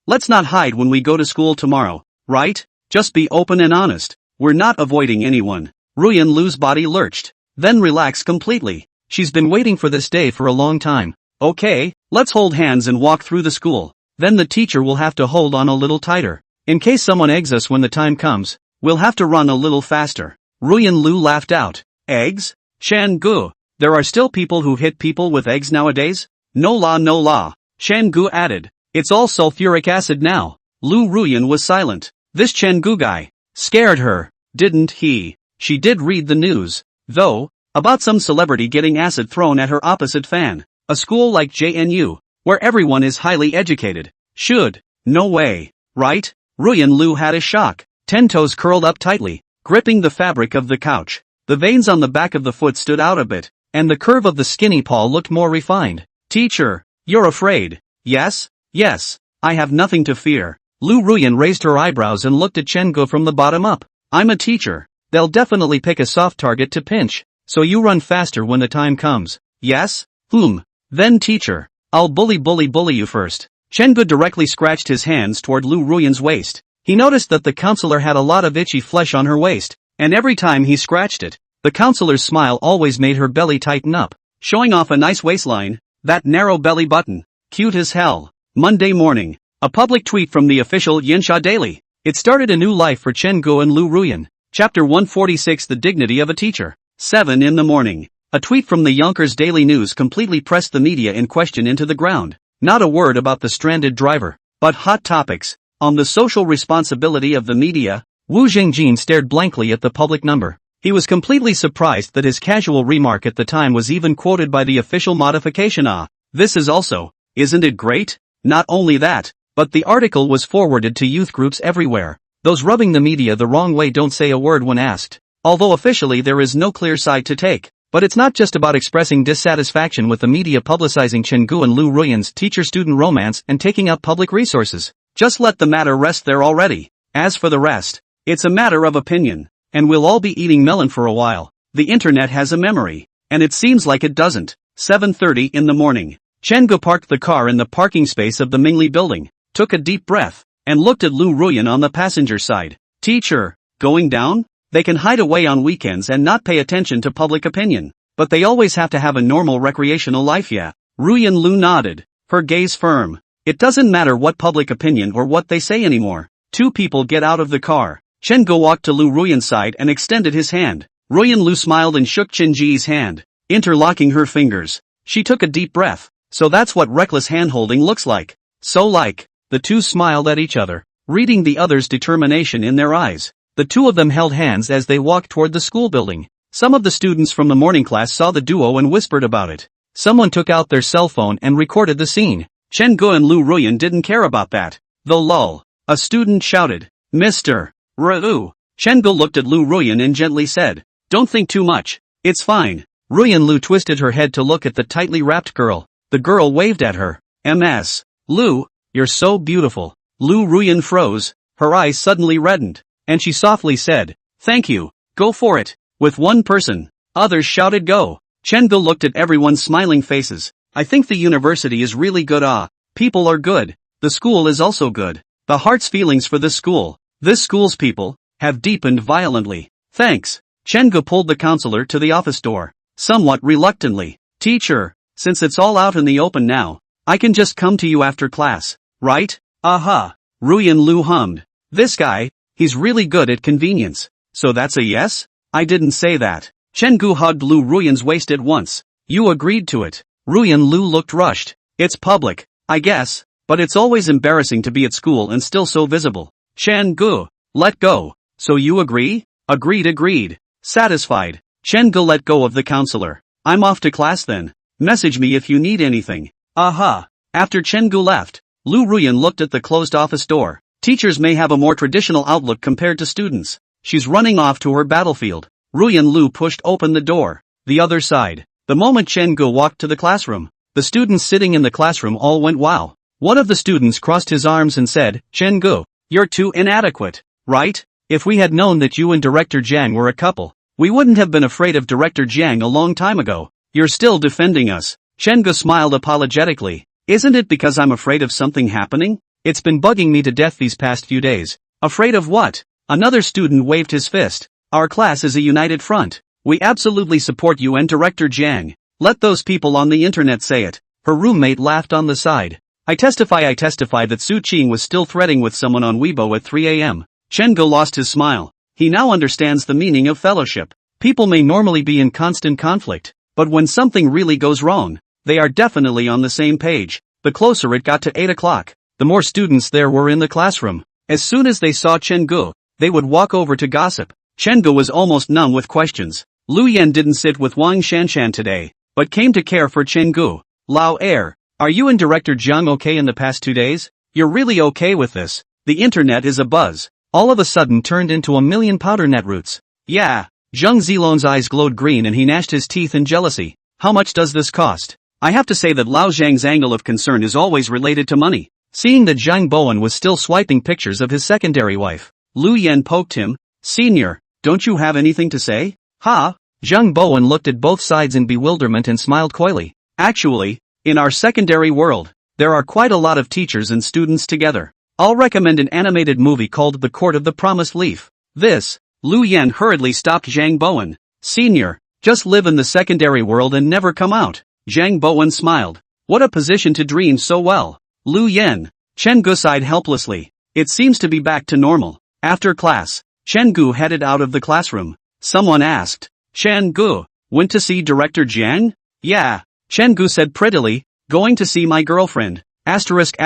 Let's not hide when we go to school tomorrow, right? Just be open and honest. We're not avoiding anyone. Ruyan Lu's body lurched, then relaxed completely. She's been waiting for this day for a long time. Okay, let's hold hands and walk through the school. Then the teacher will have to hold on a little tighter. In case someone eggs us when the time comes, we'll have to run a little faster. Ruyan Lu laughed out. Eggs? Chen Gu, there are still people who hit people with eggs nowadays? No law. Chen Gu added. It's all sulfuric acid now. Lu Ruyan was silent. This Chen Gu guy scared her, didn't he? She did read the news, though, about some celebrity getting acid thrown at her opposite fan. A school like JNU, where everyone is highly educated, should. No way, right? Ruyan Lu had a shock. 10 toes curled up tightly, gripping the fabric of the couch. The veins on the back of the foot stood out a bit, and the curve of the skinny paw looked more refined. Teacher, you're afraid? Yes, I have nothing to fear. Lu Ruyan raised her eyebrows and looked at Chen Gu from the bottom up. I'm a teacher. They'll definitely pick a soft target to pinch, so you run faster when the time comes. Yes? Then teacher, I'll bully you first. Chen Gu directly scratched his hands toward Lu Ruyan's waist. He noticed that the counselor had a lot of itchy flesh on her waist, and every time he scratched it, the counselor's smile always made her belly tighten up, showing off a nice waistline, that narrow belly button. Cute as hell. Monday morning. A public tweet from the official Yinsha Daily. It started a new life for Chen Gu and Lu Ruyan. Chapter 146 The Dignity of a Teacher. 7 in the morning. A tweet from the Yonkers Daily News completely pressed the media in question into the ground. Not a word about the stranded driver, but hot topics. On the social responsibility of the media, Wu Jingjin stared blankly at the public number. He was completely surprised that his casual remark at the time was even quoted by the official modification. This is also, isn't it great? Not only that, but the article was forwarded to youth groups everywhere. Those rubbing the media the wrong way don't say a word when asked. Although officially there is no clear side to take. But it's not just about expressing dissatisfaction with the media publicizing Chen Gu and Lu Ruyan's teacher-student romance and taking up public resources. Just let the matter rest there already. As for the rest, it's a matter of opinion. And we'll all be eating melon for a while. The internet has a memory. And it seems like it doesn't. 7:30 in the morning. Chen Gu parked the car in the parking space of the Mingli building, took a deep breath, and looked at Lu Ruyan on the passenger side. Teacher, going down? They can hide away on weekends and not pay attention to public opinion. But they always have to have a normal recreational life, yeah. Ruyan Lu nodded, her gaze firm. It doesn't matter what public opinion or what they say anymore. Two people get out of the car. Chen Gu walked to Lu Ruyan's side and extended his hand. Ruyan Lu smiled and shook Chen Ji's hand, interlocking her fingers. She took a deep breath. So that's what reckless handholding looks like. So like. The two smiled at each other, reading the other's determination in their eyes. The two of them held hands as they walked toward the school building. Some of the students from the morning class saw the duo and whispered about it. Someone took out their cell phone and recorded the scene. Chen Gu and Lu Ruyan didn't care about that. The lull. A student shouted, Mr. Ru, Chen Gu looked at Lu Ruyan and gently said, "Don't think too much. It's fine." Ruyan Lu twisted her head to look at the tightly wrapped girl. The girl waved at her. "Ms. Lu, you're so beautiful." Lu Ruyan froze, her eyes suddenly reddened, and she softly said, "Thank you, go for it." With one person, others shouted go. Chen Gu looked at everyone's smiling faces. "I think the university is really good. People are good. The school is also good. The heart's feelings for this school's people, have deepened violently. Thanks." Chen Gu pulled the counselor to the office door. Somewhat reluctantly. "Teacher, since it's all out in the open now, I can just come to you after class, right?" "Aha." Ruyan Lu hummed. "This guy, he's really good at convenience. So that's a yes?" "I didn't say that." Chen Gu hugged Lu Ruyan's waist at once. "You agreed to it." Ruyan Lu looked rushed. "It's public, I guess, but it's always embarrassing to be at school and still so visible." "Chen Gu, let go. So you agree?" Agreed. Satisfied, Chen Gu let go of the counselor. "I'm off to class then. Message me if you need anything." "Aha." After Chen Gu left, Lu Ruyan looked at the closed office door. Teachers may have a more traditional outlook compared to students. She's running off to her battlefield. Ruyan Lu pushed open the door. The other side. The moment Chen Gu walked to the classroom, the students sitting in the classroom all went wow. One of the students crossed his arms and said, "Chen Gu, you're too inadequate, right? If we had known that you and Director Jiang were a couple, we wouldn't have been afraid of Director Jiang a long time ago. You're still defending us." Chen Gu smiled apologetically. "Isn't it because I'm afraid of something happening? It's been bugging me to death these past few days." "Afraid of what?" Another student waved his fist. "Our class is a united front. We absolutely support you and Director Jiang. Let those people on the internet say it." Her roommate laughed on the side. I testify that Su Qing was still threading with someone on Weibo at 3 a.m. Chen Gu lost his smile. He now understands the meaning of fellowship. People may normally be in constant conflict, but when something really goes wrong, they are definitely on the same page. The closer it got to 8 o'clock, the more students there were in the classroom. As soon as they saw Chen Gu, they would walk over to gossip. Chen Gu was almost numb with questions. Lu Yan didn't sit with Wang Shanshan today, but came to care for Chen Gu. "Lao Air, are you and Director Jiang okay in the past 2 days? You're really okay with this? The internet is abuzz." All of a sudden turned into a million powder net roots. "Yeah." Zheng Zilong's eyes glowed green and he gnashed his teeth in jealousy. "How much does this cost?" I have to say that Lao Zhang's angle of concern is always related to money. Seeing that Zhang Bowen was still swiping pictures of his secondary wife, Lu Yan poked him. "Senior, don't you have anything to say?" "Ha?" Zhang Bowen looked at both sides in bewilderment and smiled coyly. "Actually, in our secondary world, there are quite a lot of teachers and students together. I'll recommend an animated movie called The Court of the Promised Leaf." This, Lu Yan hurriedly stopped Zhang Bowen. "Senior, just live in the secondary world and never come out." Zhang Bowen smiled. What a position to dream so well. Lu Yan. Chen Gu sighed helplessly. It seems to be back to normal. After class, Chen Gu headed out of the classroom. Someone asked, "Chen Gu, went to see Director Jiang?" "Yeah," Chen Gu said prettily, "going to see my girlfriend. Asterisk.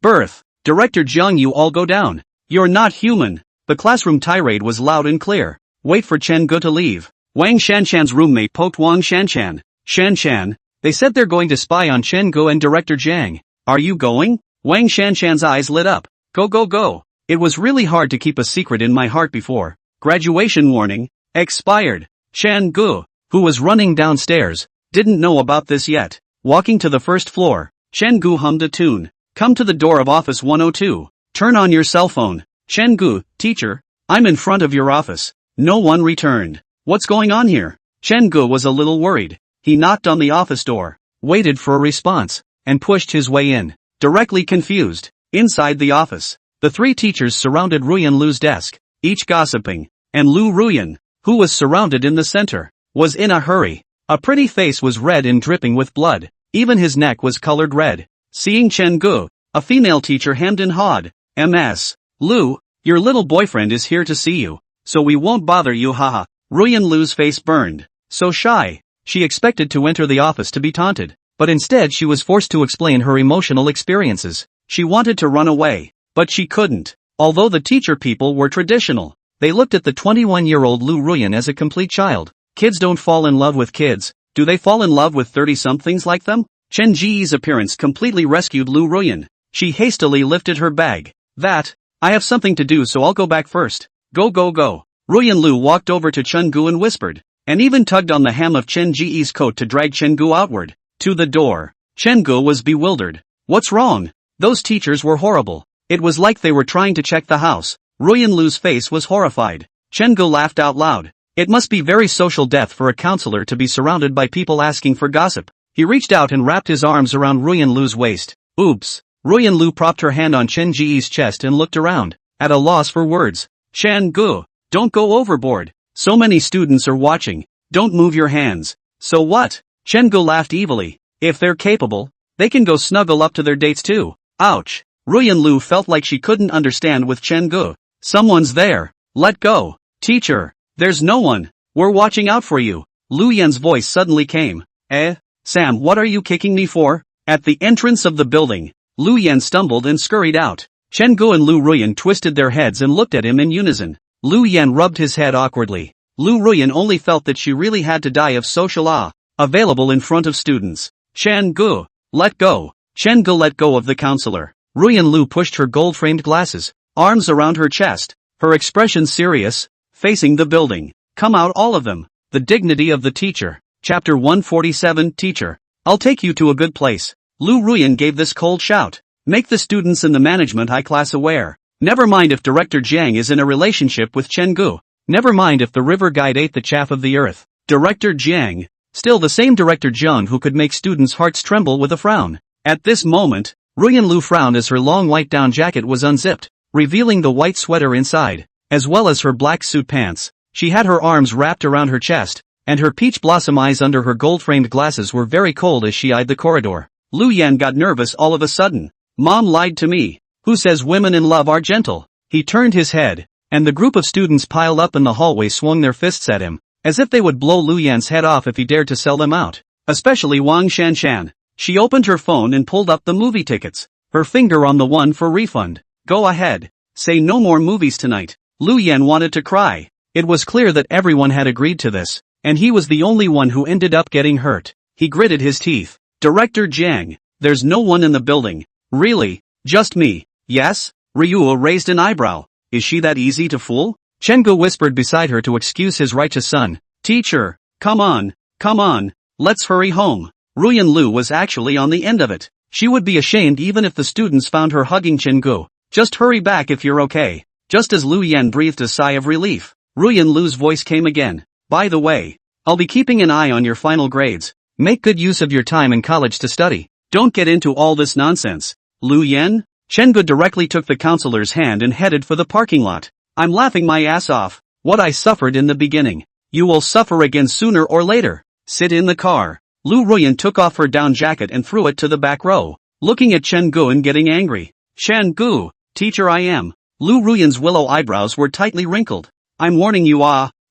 Birth. Director Jiang, you all go down. You're not human." The classroom tirade was loud and clear. Wait for Chen Gu to leave. Wang Shanshan's roommate poked Wang Shanshan. "Shanshan, they said they're going to spy on Chen Gu and Director Jiang. Are you going?" Wang Shanshan's eyes lit up. Go. It was really hard to keep a secret in my heart before. Graduation warning, expired. Chen Gu, who was running downstairs, didn't know about this yet. Walking to the first floor, Chen Gu hummed a tune. "Come to the door of office 102. Turn on your cell phone." "Chen Gu, teacher, I'm in front of your office." No one returned. What's going on here? Chen Gu was a little worried. He knocked on the office door, waited for a response, and pushed his way in. Directly confused. Inside the office, the three teachers surrounded Ruyan Lu's desk, each gossiping, and Lu Ruyan, who was surrounded in the center, was in a hurry. A pretty face was red and dripping with blood. Even his neck was colored red. Seeing Chen Gu, a female teacher hemmed and hawed. "Ms. Lu, your little boyfriend is here to see you, so we won't bother you, haha." Ruyan Lu's face burned. So shy. She expected to enter the office to be taunted, but instead she was forced to explain her emotional experiences. She wanted to run away, but she couldn't. Although the teacher people were traditional, they looked at the 21-year-old Lu Ruyan as a complete child. Kids don't fall in love with kids. Do they fall in love with 30-somethings like them? Chen Ji's appearance completely rescued Lu Ruyan. She hastily lifted her bag. That I have something to do, so I'll go back first. Go go go. Ruyan Lu walked over to Chen Gu and whispered, and even tugged on the hem of Chen Ji's coat to drag Chen Gu outward, to the door. Chen Gu was bewildered. What's wrong? Those teachers were horrible. It was like they were trying to check the house. Ruyan Lu's face was horrified. Chen Gu laughed out loud. It must be very social death for a counselor to be surrounded by people asking for gossip. He reached out and wrapped his arms around Ruyan Lu's waist. Oops. Ruyan Lu propped her hand on Chen Ji's chest and looked around, at a loss for words. Chen Gu, don't go overboard. So many students are watching. Don't move your hands. So what? Chen Gu laughed evilly. If they're capable, they can go snuggle up to their dates too. Ouch. Ruyan Lu felt like she couldn't understand with Chen Gu. Someone's there. Let go. Teacher. There's no one. We're watching out for you. Lu Yan's voice suddenly came. Sam, what are you kicking me for? At the entrance of the building, Lu Yan stumbled and scurried out. Chen Gu and Lu Ruyan twisted their heads and looked at him in unison. Lu Yan rubbed his head awkwardly. Lu Ruyan only felt that she really had to die of social awe, available in front of students. Chen Gu, let go. Chen Gu let go of the counselor. Ruyan Lu pushed her gold-framed glasses, arms around her chest, her expression serious, facing the building. Come out, all of them. The dignity of the teacher. Chapter 147. Teacher, I'll take you to a good place. Lu Ruyan gave this cold shout. Make the students in the management high class aware. Never mind if Director Jiang is in a relationship with Chen Gu. Never mind if the river guide ate the chaff of the earth. Director Jiang. Still the same Director Jiang who could make students' hearts tremble with a frown. At this moment, Ruyan Lu frowned as her long white down jacket was unzipped, revealing the white sweater inside, as well as her black suit pants. She had her arms wrapped around her chest, and her peach blossom eyes under her gold-framed glasses were very cold as she eyed the corridor. Lu Yan got nervous all of a sudden. Mom lied to me. Who says women in love are gentle? He turned his head, and the group of students piled up in the hallway swung their fists at him, as if they would blow Lu Yan's head off if he dared to sell them out. Especially Wang Shanshan. She opened her phone and pulled up the movie tickets, her finger on the one for refund. Go ahead. Say no more movies tonight. Lu Yan wanted to cry. It was clear that everyone had agreed to this, and he was the only one who ended up getting hurt. He gritted his teeth. Director Jiang, there's no one in the building. Really? Just me? Yes? Ryuo raised an eyebrow. Is she that easy to fool? Chen Gu whispered beside her to excuse his righteous son. Teacher, come on, let's hurry home. Ruyan Lu was actually on the end of it. She would be ashamed even if the students found her hugging Chen Gu. Just hurry back if you're okay. Just as Lu Yan breathed a sigh of relief, Ruyan Lu's voice came again. By the way, I'll be keeping an eye on your final grades. Make good use of your time in college to study. Don't get into all this nonsense. Lu Yan? Chen Gu directly took the counselor's hand and headed for the parking lot. I'm laughing my ass off. What I suffered in the beginning. You will suffer again sooner or later. Sit in the car. Lu Ruyan took off her down jacket and threw it to the back row, looking at Chen Gu and getting angry. Chen Gu, teacher I am. Lu Ruyan's willow eyebrows were tightly wrinkled. I'm warning you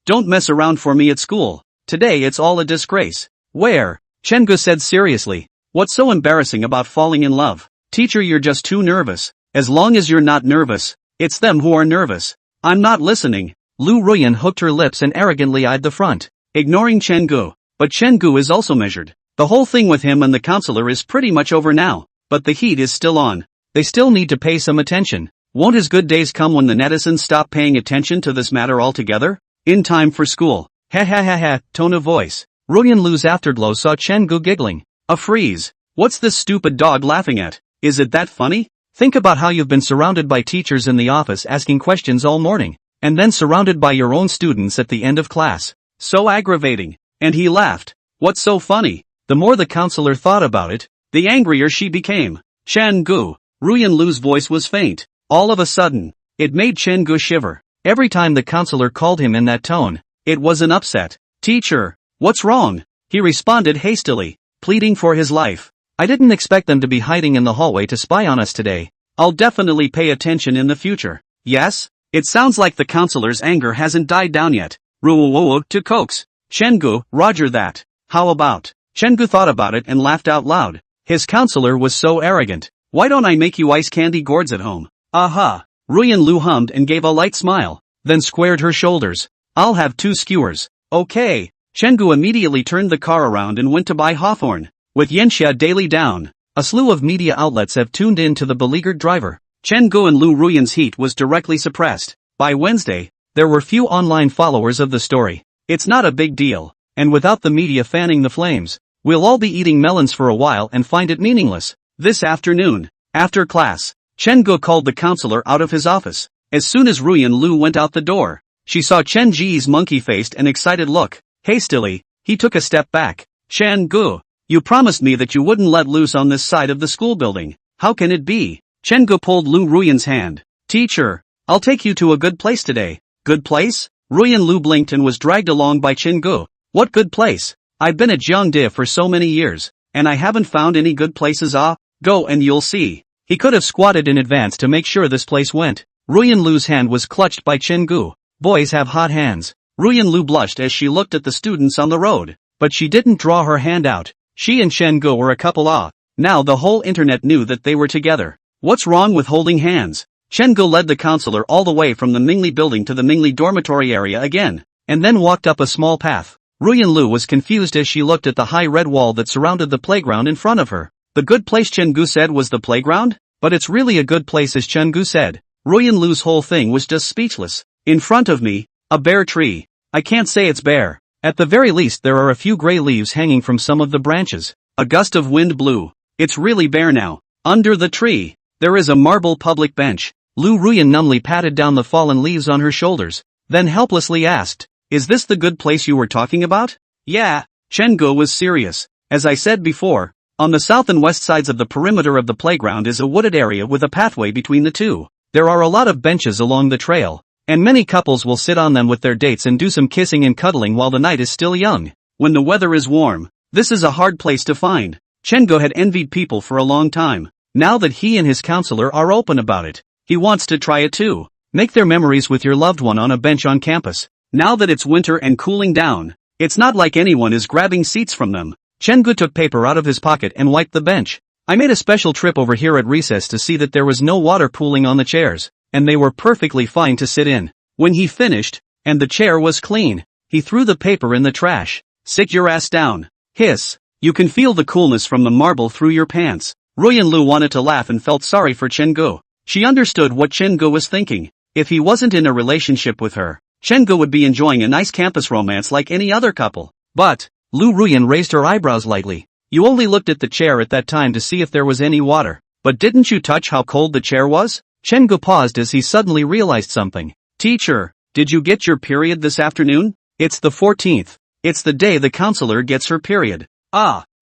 don't mess around for me at school. Today it's all a disgrace. Where? Chen Gu said seriously. What's so embarrassing about falling in love? Teacher, you're just too nervous. As long as you're not nervous, it's them who are nervous. I'm not listening. Lu Ruyan hooked her lips and arrogantly eyed the front, ignoring Chen Gu. But Chen Gu is also measured. The whole thing with him and the counselor is pretty much over now, but the heat is still on. They still need to pay some attention. Won't his good days come when the netizens stop paying attention to this matter altogether? In time for school. Ha ha ha ha, tone of voice. Ruyan Lu's afterglow saw Chen Gu giggling. A freeze. What's this stupid dog laughing at? Is it that funny? Think about how you've been surrounded by teachers in the office asking questions all morning, and then surrounded by your own students at the end of class. So aggravating. And he laughed. What's so funny? The more the counselor thought about it, the angrier she became. Chen Gu. Ruyan Lu's voice was faint. All of a sudden, it made Chen Gu shiver. Every time the counselor called him in that tone, it was an upset. Teacher, what's wrong? He responded hastily, pleading for his life. I didn't expect them to be hiding in the hallway to spy on us today. I'll definitely pay attention in the future. Yes? It sounds like the counselor's anger hasn't died down yet. Ruo to coax. Chen Gu, roger that. How about? Chen Gu thought about it and laughed out loud. His counselor was so arrogant. Why don't I make you ice candy gourds at home? Aha. Ruyan Lu hummed and gave a light smile, then squared her shoulders. I'll have 2 skewers. Okay. Chen Gu immediately turned the car around and went to buy Hawthorne. With Yanxia daily down, a slew of media outlets have tuned in to the beleaguered driver. Chen Gu and Lu Ruyan's heat was directly suppressed. By Wednesday, there were few online followers of the story. It's not a big deal, and without the media fanning the flames, we'll all be eating melons for a while and find it meaningless. This afternoon, after class, Chen Gu called the counselor out of his office. As soon as Ruyan Lu went out the door, she saw Chen Ji's monkey-faced and excited look. Hastily, he took a step back. Chen Gu, you promised me that you wouldn't let loose on this side of the school building. How can it be? Chen Gu pulled Lu Ruyan's hand. Teacher, I'll take you to a good place today. Good place? Ruyan Lu blinked and was dragged along by Chen Gu. What good place? I've been at Jiangde for so many years, and I haven't found any good places. Go and you'll see. He could have squatted in advance to make sure this place went. Ruyan Lu's hand was clutched by Chen Gu. Boys have hot hands. Ruyan Lu blushed as she looked at the students on the road, but she didn't draw her hand out. She and Chen Gu were a couple. Now the whole internet knew that they were together. What's wrong with holding hands? Chen Gu led the counselor all the way from the Mingli building to the Mingli dormitory area again, and then walked up a small path. Ruyan Lu was confused as she looked at the high red wall that surrounded the playground in front of her. The good place Chen Gu said was the playground? But it's really a good place as Chen Gu said. Ruyan Lu's whole thing was just speechless. In front of me, a bare tree. I can't say it's bare. At the very least there are a few gray leaves hanging from some of the branches. A gust of wind blew. It's really bare now. Under the tree, there is a marble public bench. Lu Ruyan numbly patted down the fallen leaves on her shoulders, then helplessly asked, is this the good place you were talking about? Yeah. Chen Gu was serious. As I said before, on the south and west sides of the perimeter of the playground is a wooded area with a pathway between the two. There are a lot of benches along the trail, and many couples will sit on them with their dates and do some kissing and cuddling while the night is still young. When the weather is warm, this is a hard place to find. Chen Gu had envied people for a long time. Now that he and his counselor are open about it, he wants to try it too. Make their memories with your loved one on a bench on campus. Now that it's winter and cooling down, it's not like anyone is grabbing seats from them. Chen Gu took paper out of his pocket and wiped the bench. I made a special trip over here at recess to see that there was no water pooling on the chairs, and they were perfectly fine to sit in. When he finished, and the chair was clean, he threw the paper in the trash. Sit your ass down. Hiss. You can feel the coolness from the marble through your pants. Ruyan Lu wanted to laugh and felt sorry for Chen Gu. She understood what Chen Gu was thinking. If he wasn't in a relationship with her, Chen Gu would be enjoying a nice campus romance like any other couple. But, Lu Ruyan raised her eyebrows lightly. You only looked at the chair at that time to see if there was any water. But didn't you touch how cold the chair was? Chen Gu paused as he suddenly realized something. Teacher, did you get your period this afternoon? It's the 14th. It's the day the counselor gets her period.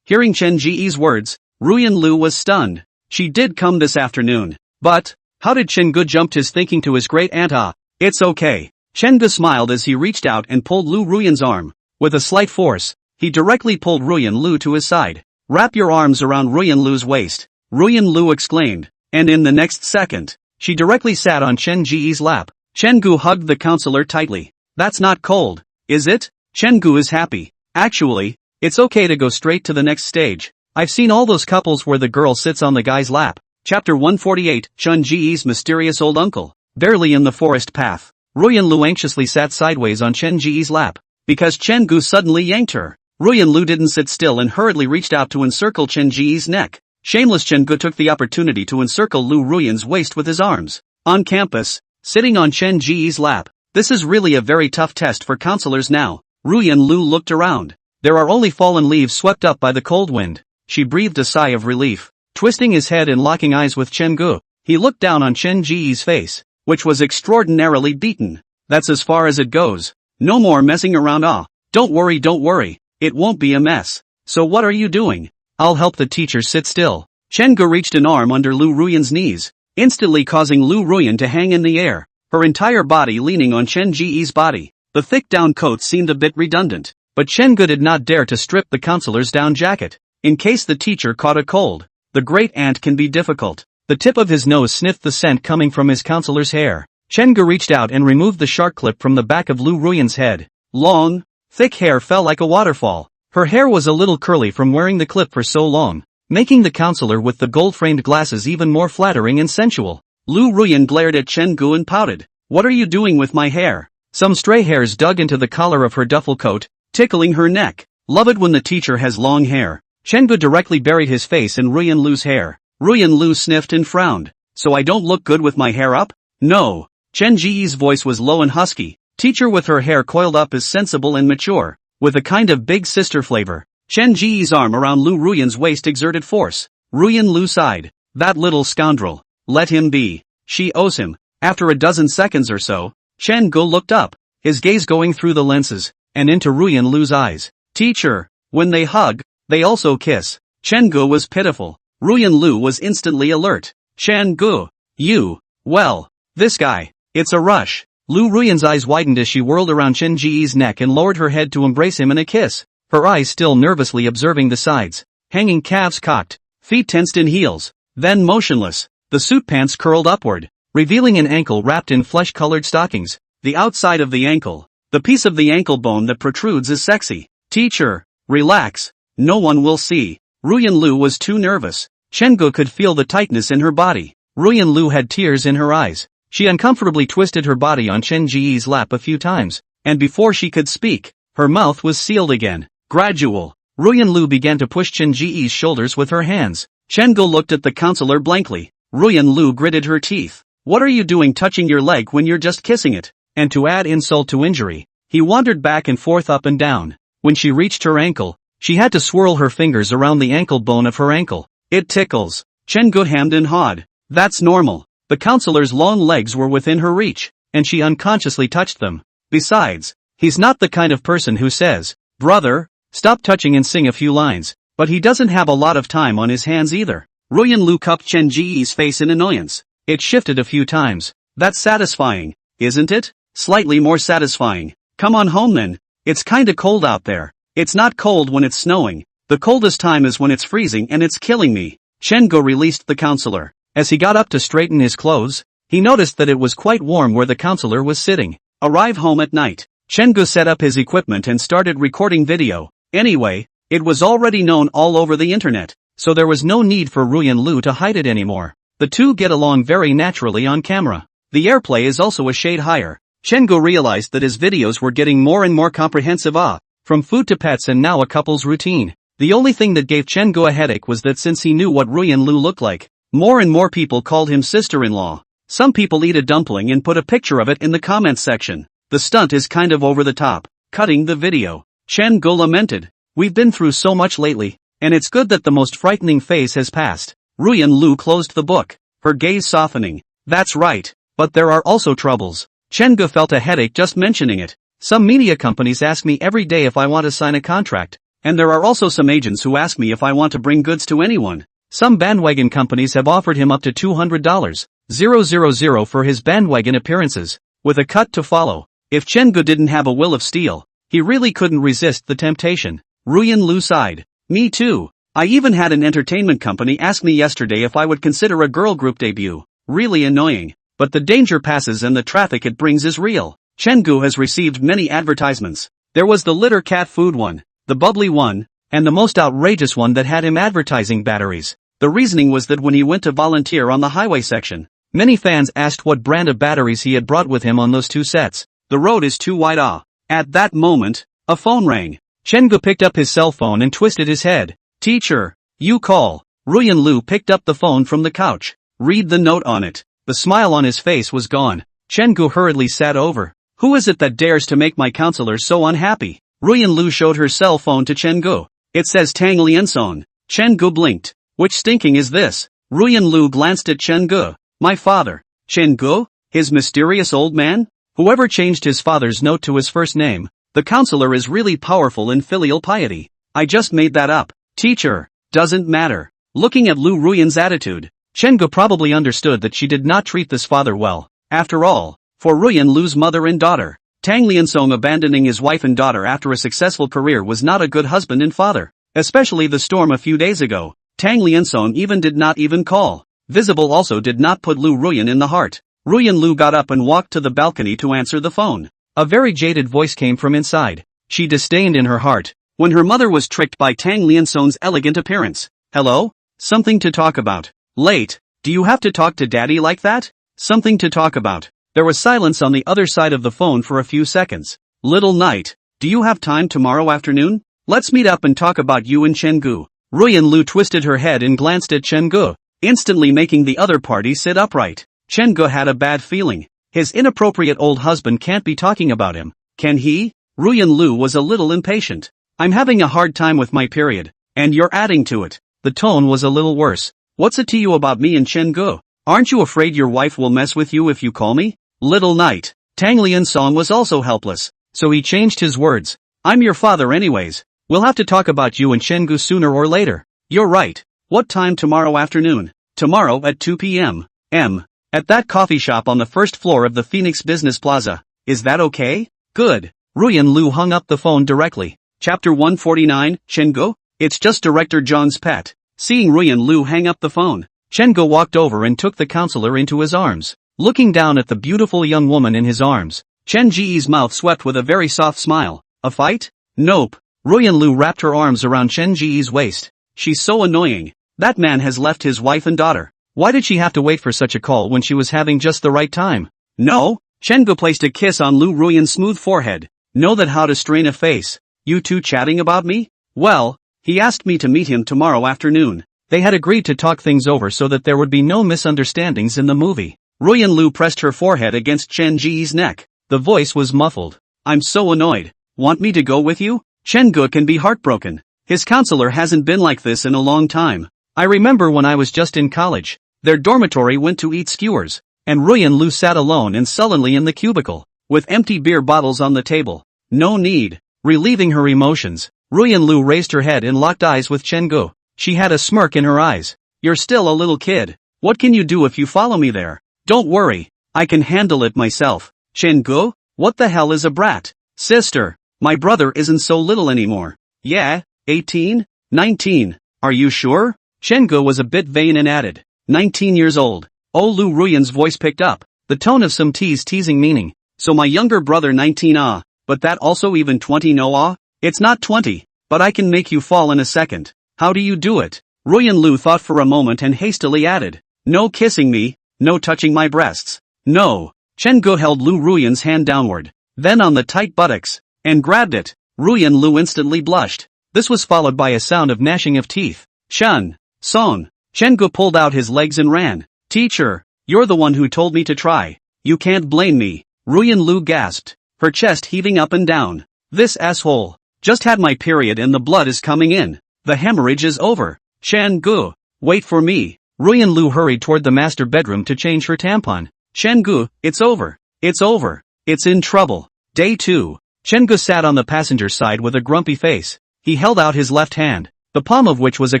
Hearing Chen Ji's words, Ruyan Lu was stunned. She did come this afternoon. But, how did Chen Gu jump his thinking to his great aunt? It's okay. Chen Gu smiled as he reached out and pulled Lu Ruyan's arm. With a slight force, he directly pulled Ruyan Lu to his side. Wrap your arms around Ruyan Lu's waist. Ruyan Lu exclaimed. And in the next second, she directly sat on Chen Ji's lap. Chen Gu hugged the counselor tightly. That's not cold, is it? Chen Gu is happy. Actually, it's okay to go straight to the next stage. I've seen all those couples where the girl sits on the guy's lap. Chapter 148, Chen Ji's mysterious old uncle. Barely in the forest path, Ruyan Lu anxiously sat sideways on Chen Ji's lap, because Chen Gu suddenly yanked her. Ruyan Lu didn't sit still and hurriedly reached out to encircle Chen Ji's neck. Shameless Chen Gu took the opportunity to encircle Lu Ruyan's waist with his arms. On campus, sitting on Chen Ji's lap. This is really a very tough test for counselors now. Ruyan Lu looked around. There are only fallen leaves swept up by the cold wind. She breathed a sigh of relief. Twisting his head and locking eyes with Chen Gu, he looked down on Chen Ji's face, which was extraordinarily beaten. That's as far as it goes. No more messing around. Don't worry. It won't be a mess. So what are you doing? I'll help the teacher. Sit still. Chen Gu reached an arm under Lu Ruyan's knees, instantly causing Lu Ruyan to hang in the air, her entire body leaning on Chen Ji's body. The thick down coat seemed a bit redundant, but Chen Gu did not dare to strip the counselor's down jacket, in case the teacher caught a cold. The great aunt can be difficult. The tip of his nose sniffed the scent coming from his counselor's hair. Chen Gu reached out and removed the shark clip from the back of Lu Ruyan's head. Long, thick hair fell like a waterfall. Her hair was a little curly from wearing the clip for so long, making the counselor with the gold-framed glasses even more flattering and sensual. Lu Ruyan glared at Chen Gu and pouted. What are you doing with my hair? Some stray hairs dug into the collar of her duffel coat, tickling her neck. Love it when the teacher has long hair. Chen Gu directly buried his face in Ruyan Lu's hair. Ruyan Lu sniffed and frowned. so I don't look good with my hair up? No. Chen Ji's voice was low and husky. Teacher with her hair coiled up is sensible and mature, with a kind of big sister flavor. Chen Ji's arm around Lu Ruyan's waist exerted force. Ruyan Lu sighed. That little scoundrel. Let him be. She owes him. After a dozen seconds or so, Chen Gu looked up, his gaze going through the lenses, and into Ruyan Lu's eyes. Teacher. When they hug, they also kiss. Chen Gu was pitiful. Ruyan Lu was instantly alert. Chen Gu. You. Well. This guy. It's a rush. Lu Ruyan's eyes widened as she whirled around Chen Ji's neck and lowered her head to embrace him in a kiss, her eyes still nervously observing the sides, hanging calves cocked, feet tensed in heels, then motionless, the suit pants curled upward, revealing an ankle wrapped in flesh-colored stockings. The outside of the ankle, the piece of the ankle bone that protrudes is sexy. Teacher, relax. No one will see. Ruyan Lu was too nervous. Chen Gu could feel the tightness in her body. Ruyan Lu had tears in her eyes. She uncomfortably twisted her body on Chen Ji's lap a few times, and before she could speak, her mouth was sealed again. Gradual. Ruyan Lu began to push Chen Ji's shoulders with her hands. Chen Gu looked at the counselor blankly. Ruyan Lu gritted her teeth. What are you doing touching your leg when you're just kissing it? And to add insult to injury, he wandered back and forth up and down. When she reached her ankle, she had to swirl her fingers around the ankle bone of her ankle. It tickles. Chen Gu hemmed and hawed. That's normal. The counselor's long legs were within her reach, and she unconsciously touched them. Besides, he's not the kind of person who says, brother, stop touching and sing a few lines, but he doesn't have a lot of time on his hands either. Ruyan Lu cupped Chen Ji's face in annoyance. It shifted a few times. That's satisfying, isn't it? Slightly more satisfying. Come on home then. It's kinda cold out there. It's not cold when it's snowing. The coldest time is when it's freezing and it's killing me. Chen Gu released the counselor. As he got up to straighten his clothes, he noticed that it was quite warm where the counselor was sitting. Arrive home at night. Chen Gu set up his equipment and started recording video. Anyway, it was already known all over the internet, so there was no need for Ruyan Lu to hide it anymore. The two get along very naturally on camera. The airplay is also a shade higher. Chen Gu realized that his videos were getting more and more comprehensive, from food to pets and now a couple's routine. The only thing that gave Chen Gu a headache was that since he knew what Ruyan Lu looked like, more and more people called him sister-in-law. Some people eat a dumpling and put a picture of it in the comments section. The stunt is kind of over the top. Cutting the video. Chen Gu lamented. We've been through so much lately, and it's good that the most frightening phase has passed. Ruyan Lu closed the book, her gaze softening. That's right, but there are also troubles. Chen Gu felt a headache just mentioning it. Some media companies ask me every day if I want to sign a contract, and there are also some agents who ask me if I want to bring goods to anyone. Some bandwagon companies have offered him up to $200,000 for his bandwagon appearances, with a cut to follow. If Chen Gu didn't have a will of steel, he really couldn't resist the temptation. Ruyan Lu sighed. Me too. I even had an entertainment company ask me yesterday if I would consider a girl group debut. Really annoying. But the danger passes and the traffic it brings is real. Chen Gu has received many advertisements. There was the litter cat food one, the bubbly one, and the most outrageous one that had him advertising batteries. The reasoning was that when he went to volunteer on the highway section, many fans asked what brand of batteries he had brought with him on those two sets. The road is too wide. At that moment, a phone rang. Chen Gu picked up his cell phone and twisted his head. Teacher, you call. Ruyan Lu picked up the phone from the couch. Read the note on it. The smile on his face was gone. Chen Gu hurriedly sat over. Who is it that dares to make my counselor so unhappy? Ruyan Lu showed her cell phone to Chen Gu. It says Tang Lianson. Chen Gu blinked. Which stinking is this? Ruyan Lu glanced at Chen Gu. My father. Chen Gu? His mysterious old man? Whoever changed his father's note to his first name. The counselor is really powerful in filial piety. I just made that up. Teacher. Doesn't matter. Looking at Lu Ruyan's attitude, Chen Gu probably understood that she did not treat this father well. After all, for Ruyan Lu's mother and daughter, Tang Liansong abandoning his wife and daughter after a successful career was not a good husband and father. Especially the storm a few days ago. Tang Liansong did not even call. Visible also did not put Lu Ruyan in the heart. Ruyan Lu got up and walked to the balcony to answer the phone. A very jaded voice came from inside. She disdained in her heart when her mother was tricked by Tang Liansong's elegant appearance. Hello? Something to talk about. Late. Do you have to talk to daddy like that? Something to talk about. There was silence on the other side of the phone for a few seconds. Little Knight, do you have time tomorrow afternoon? Let's meet up and talk about you and Chen Gu. Ruyan Lu twisted her head and glanced at Chen Gu. instantly making the other party sit upright. Chen Ge had a bad feeling. His inappropriate old husband can't be talking about him, can he? Ruyan Lu was a little impatient. I'm having a hard time with my period, and you're adding to it. The tone was a little worse. What's it to you about me and Chen Ge? Aren't you afraid your wife will mess with you if you call me? Little Knight. Tang Lian Song was also helpless, so he changed his words. I'm your father anyways. We'll have to talk about you and Chen Ge sooner or later. You're right. What time tomorrow afternoon? Tomorrow at 2 p.m. At that coffee shop on the first floor of the Phoenix Business Plaza. Is that okay? Good. Ruyan Lu hung up the phone directly. Chapter 149, Chen Ge? It's just Director Zhang's pet. Seeing Ruyan Lu hang up the phone, Chen Ge walked over and took the counselor into his arms. Looking down at the beautiful young woman in his arms, Chen Ji's mouth swept with a very soft smile. A fight? Nope. Ruyan Lu wrapped her arms around Chen Ji's waist. She's so annoying. That man has left his wife and daughter. Why did she have to wait for such a call when she was having just the right time? No. Chen Ge placed a kiss on Lu Ruyan's smooth forehead. Know that how to strain a face. You two chatting about me? Well, he asked me to meet him tomorrow afternoon. They had agreed to talk things over so that there would be no misunderstandings in the movie. Ruyan Lu pressed her forehead against Chen Ji's neck. The voice was muffled. I'm so annoyed. Want me to go with you? Chen Ge can be heartbroken. His counselor hasn't been like this in a long time. I remember when I was just in college. Their dormitory went to eat skewers, and Ruyan Lu sat alone and sullenly in the cubicle, with empty beer bottles on the table. No need. Relieving her emotions, Ruyan Lu raised her head and locked eyes with Chen Ge. She had a smirk in her eyes. You're still a little kid. What can you do if you follow me there? Don't worry. I can handle it myself. Chen Ge? What the hell is a brat? Sister, my brother isn't so little anymore. Yeah, 18? 19. Are you sure? Chen Ge was a bit vain and added. 19 years old. Oh, Lu Ruyan's voice picked up, the tone of some teasing meaning. So my younger brother 19 ah, but that also even 20 no ah? It's not 20, but I can make you fall in a second. How do you do it? Ruyan Lu thought for a moment and hastily added. No kissing me, no touching my breasts. No. Chen Ge held Lu Ruyan's hand downward, then on the tight buttocks, and grabbed it. Ruyan Lu instantly blushed. This was followed by a sound of gnashing of teeth. Shun. Song. Chen Ge pulled out his legs and ran. Teacher, you're the one who told me to try. You can't blame me. Ruyan Lu gasped, her chest heaving up and down. This asshole. Just had my period and the blood is coming in. The hemorrhage is over. Chen Ge, wait for me. Ruyan Lu hurried toward the master bedroom to change her tampon. Chen Ge, it's over. It's over. It's in trouble. Day 2. Chen Ge sat on the passenger side with a grumpy face. He held out his left hand, the palm of which was a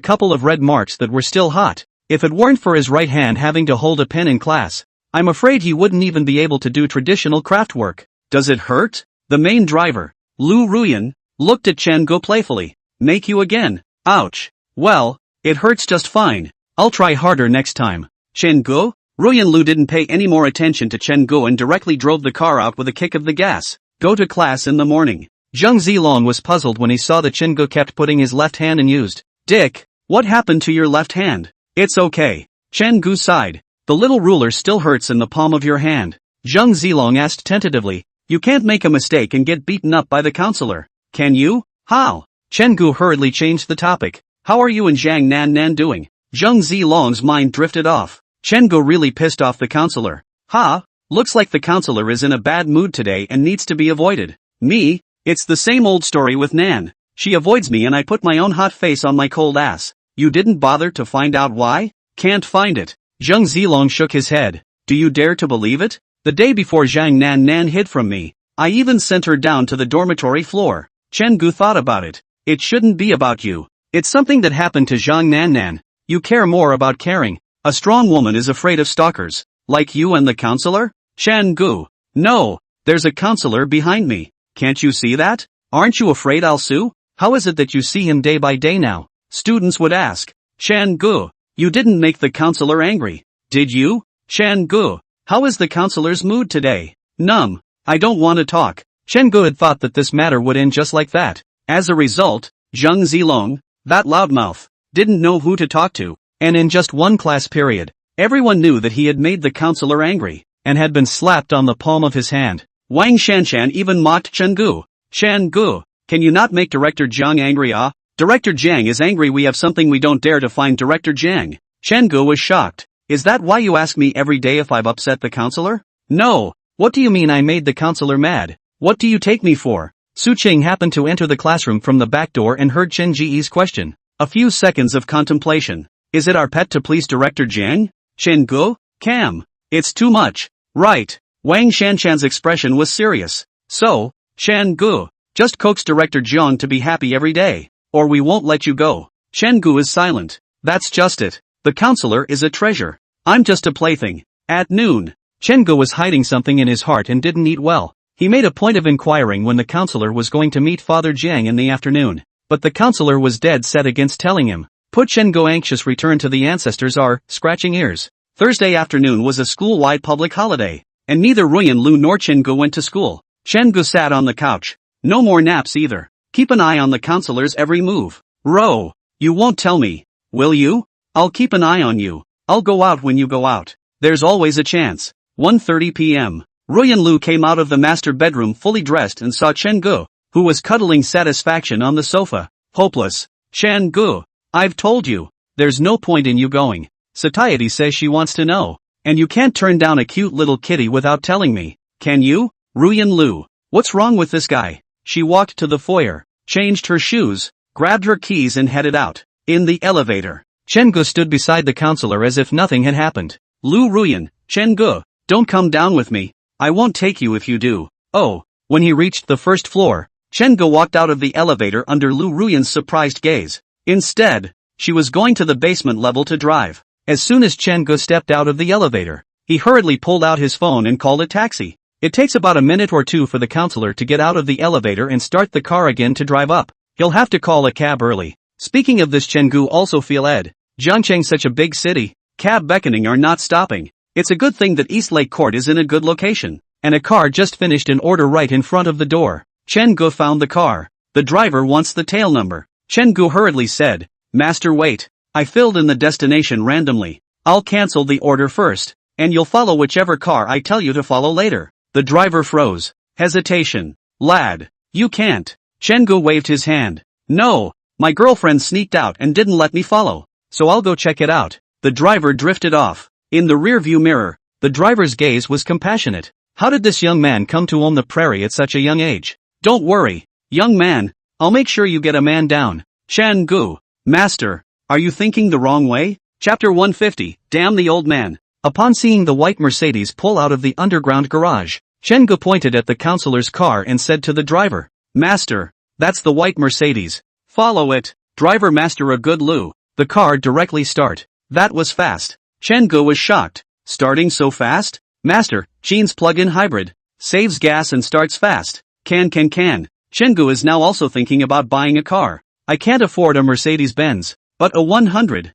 couple of red marks that were still hot. If it weren't for his right hand having to hold a pen in class, I'm afraid he wouldn't even be able to do traditional craft work. Does it hurt? The main driver, Lu Ruyan, looked at Chen Ge playfully. Make you again. Ouch. Well, it hurts just fine. I'll try harder next time. Chen Ge? Ruyan Lu didn't pay any more attention to Chen Ge and directly drove the car out with a kick of the gas. Go to class in the morning. Zhang Zilong was puzzled when he saw that Chen Ge kept putting his left hand in used. Dick, what happened to your left hand? It's okay. Chen Ge sighed. The little ruler still hurts in the palm of your hand. Zhang Zilong asked tentatively. You can't make a mistake and get beaten up by the counselor, can you? How? Chen Ge hurriedly changed the topic. How are you and Zhang Nan doing? Zhang Zilong's mind drifted off. Chen Ge really pissed off the counselor. Looks like the counselor is in a bad mood today and needs to be avoided. Me? It's the same old story with Nan. She avoids me and I put my own hot face on my cold ass. You didn't bother to find out why? Can't find it. Zhang Zilong shook his head. Do you dare to believe it? The day before Zhang Nan hid from me, I even sent her down to the dormitory floor. Chen Ge thought about it. It shouldn't be about you. It's something that happened to Zhang Nan. You care more about caring. A strong woman is afraid of stalkers. Like you and the counselor? Chen Ge. No, there's a counselor behind me. Can't you see that? Aren't you afraid I'll sue? How is it that you see him day by day now? Students would ask. Chen Ge. You didn't make the counselor angry, did you? Chen Ge. How is the counselor's mood today? Numb. I don't want to talk. Chen Ge had thought that this matter would end just like that. As a result, Zhang Zilong, that loudmouth, didn't know who to talk to, and in just one class period, everyone knew that he had made the counselor angry, and had been slapped on the palm of his hand. Wang Shanshan even mocked Chen Ge. Chen Ge, can you not make Director Jiang angry? Director Jiang is angry we have something we don't dare to find Director Jiang. Shangu was shocked. Is that why you ask me every day if I've upset the counselor? No. What do you mean I made the counselor mad? What do you take me for? Su Qing happened to enter the classroom from the back door and heard Chen Ji's question. A few seconds of contemplation. Is it our pet to please Director Jiang? Shangu? Cam. It's too much. Right. Wang Shanshan's expression was serious. So, Shangu, just coax Director Jiang to be happy every day, or we won't let you go. Shangu is silent. That's just it. The counselor is a treasure. I'm just a plaything. At noon, Shangu was hiding something in his heart and didn't eat well. He made a point of inquiring when the counselor was going to meet Father Jiang in the afternoon, but the counselor was dead set against telling him. Put Shangu anxious return to the ancestors are scratching ears. Thursday afternoon was a school-wide public holiday, and neither Ruyan Lu nor Shangu went to school. Shangu sat on the couch. No more naps either. Keep an eye on the counselor's every move. Ro, you won't tell me, will you? I'll keep an eye on you. I'll go out when you go out. There's always a chance. 1:30 p.m. Ruyan Lu came out of the master bedroom fully dressed and saw Shangu, who was cuddling satisfaction on the sofa. Hopeless. Shangu, I've told you. There's no point in you going. Satiety says she wants to know. And you can't turn down a cute little kitty without telling me. Can you? Ruyan Lu. What's wrong with this guy? She walked to the foyer, changed her shoes, grabbed her keys and headed out. In the elevator, Shangu stood beside the counselor as if nothing had happened. Lu Ruyan, Shangu, don't come down with me. I won't take you if you do. Oh, when he reached the first floor, Shangu walked out of the elevator under Lu Ruyan's surprised gaze. Instead, she was going to the basement level to drive. As soon as Shangu stepped out of the elevator, he hurriedly pulled out his phone and called a taxi. It takes about a minute or two for the counselor to get out of the elevator and start the car again to drive up. He'll have to call a cab early. Speaking of this, Shangu also feel Ed. Jiangcheng such a big city, cab beckoning are not stopping. It's a good thing that East Lake Court is in a good location, and a car just finished an order right in front of the door. Shangu found the car. The driver wants the tail number. Shangu hurriedly said, Master wait. I filled in the destination randomly. I'll cancel the order first, and you'll follow whichever car I tell you to follow later. The driver froze. Hesitation. Lad, you can't. Shangu waved his hand. No, my girlfriend sneaked out and didn't let me follow, so I'll go check it out. The driver drifted off. In the rearview mirror, the driver's gaze was compassionate. How did this young man come to own the prairie at such a young age? Don't worry, young man, I'll make sure you get a man down. Shangu, Master, are you thinking the wrong way? Chapter 150, Damn the Old Man. Upon seeing the white Mercedes pull out of the underground garage, Shangu pointed at the counselor's car and said to the driver, Master, that's the white Mercedes. Follow it. Driver Master a good Lu. The car directly start. That was fast. Shangu was shocked. Starting so fast? Master, Gene's plug-in hybrid. Saves gas and starts fast. Can. Shangu is now also thinking about buying a car. I can't afford a Mercedes-Benz, but a 100,000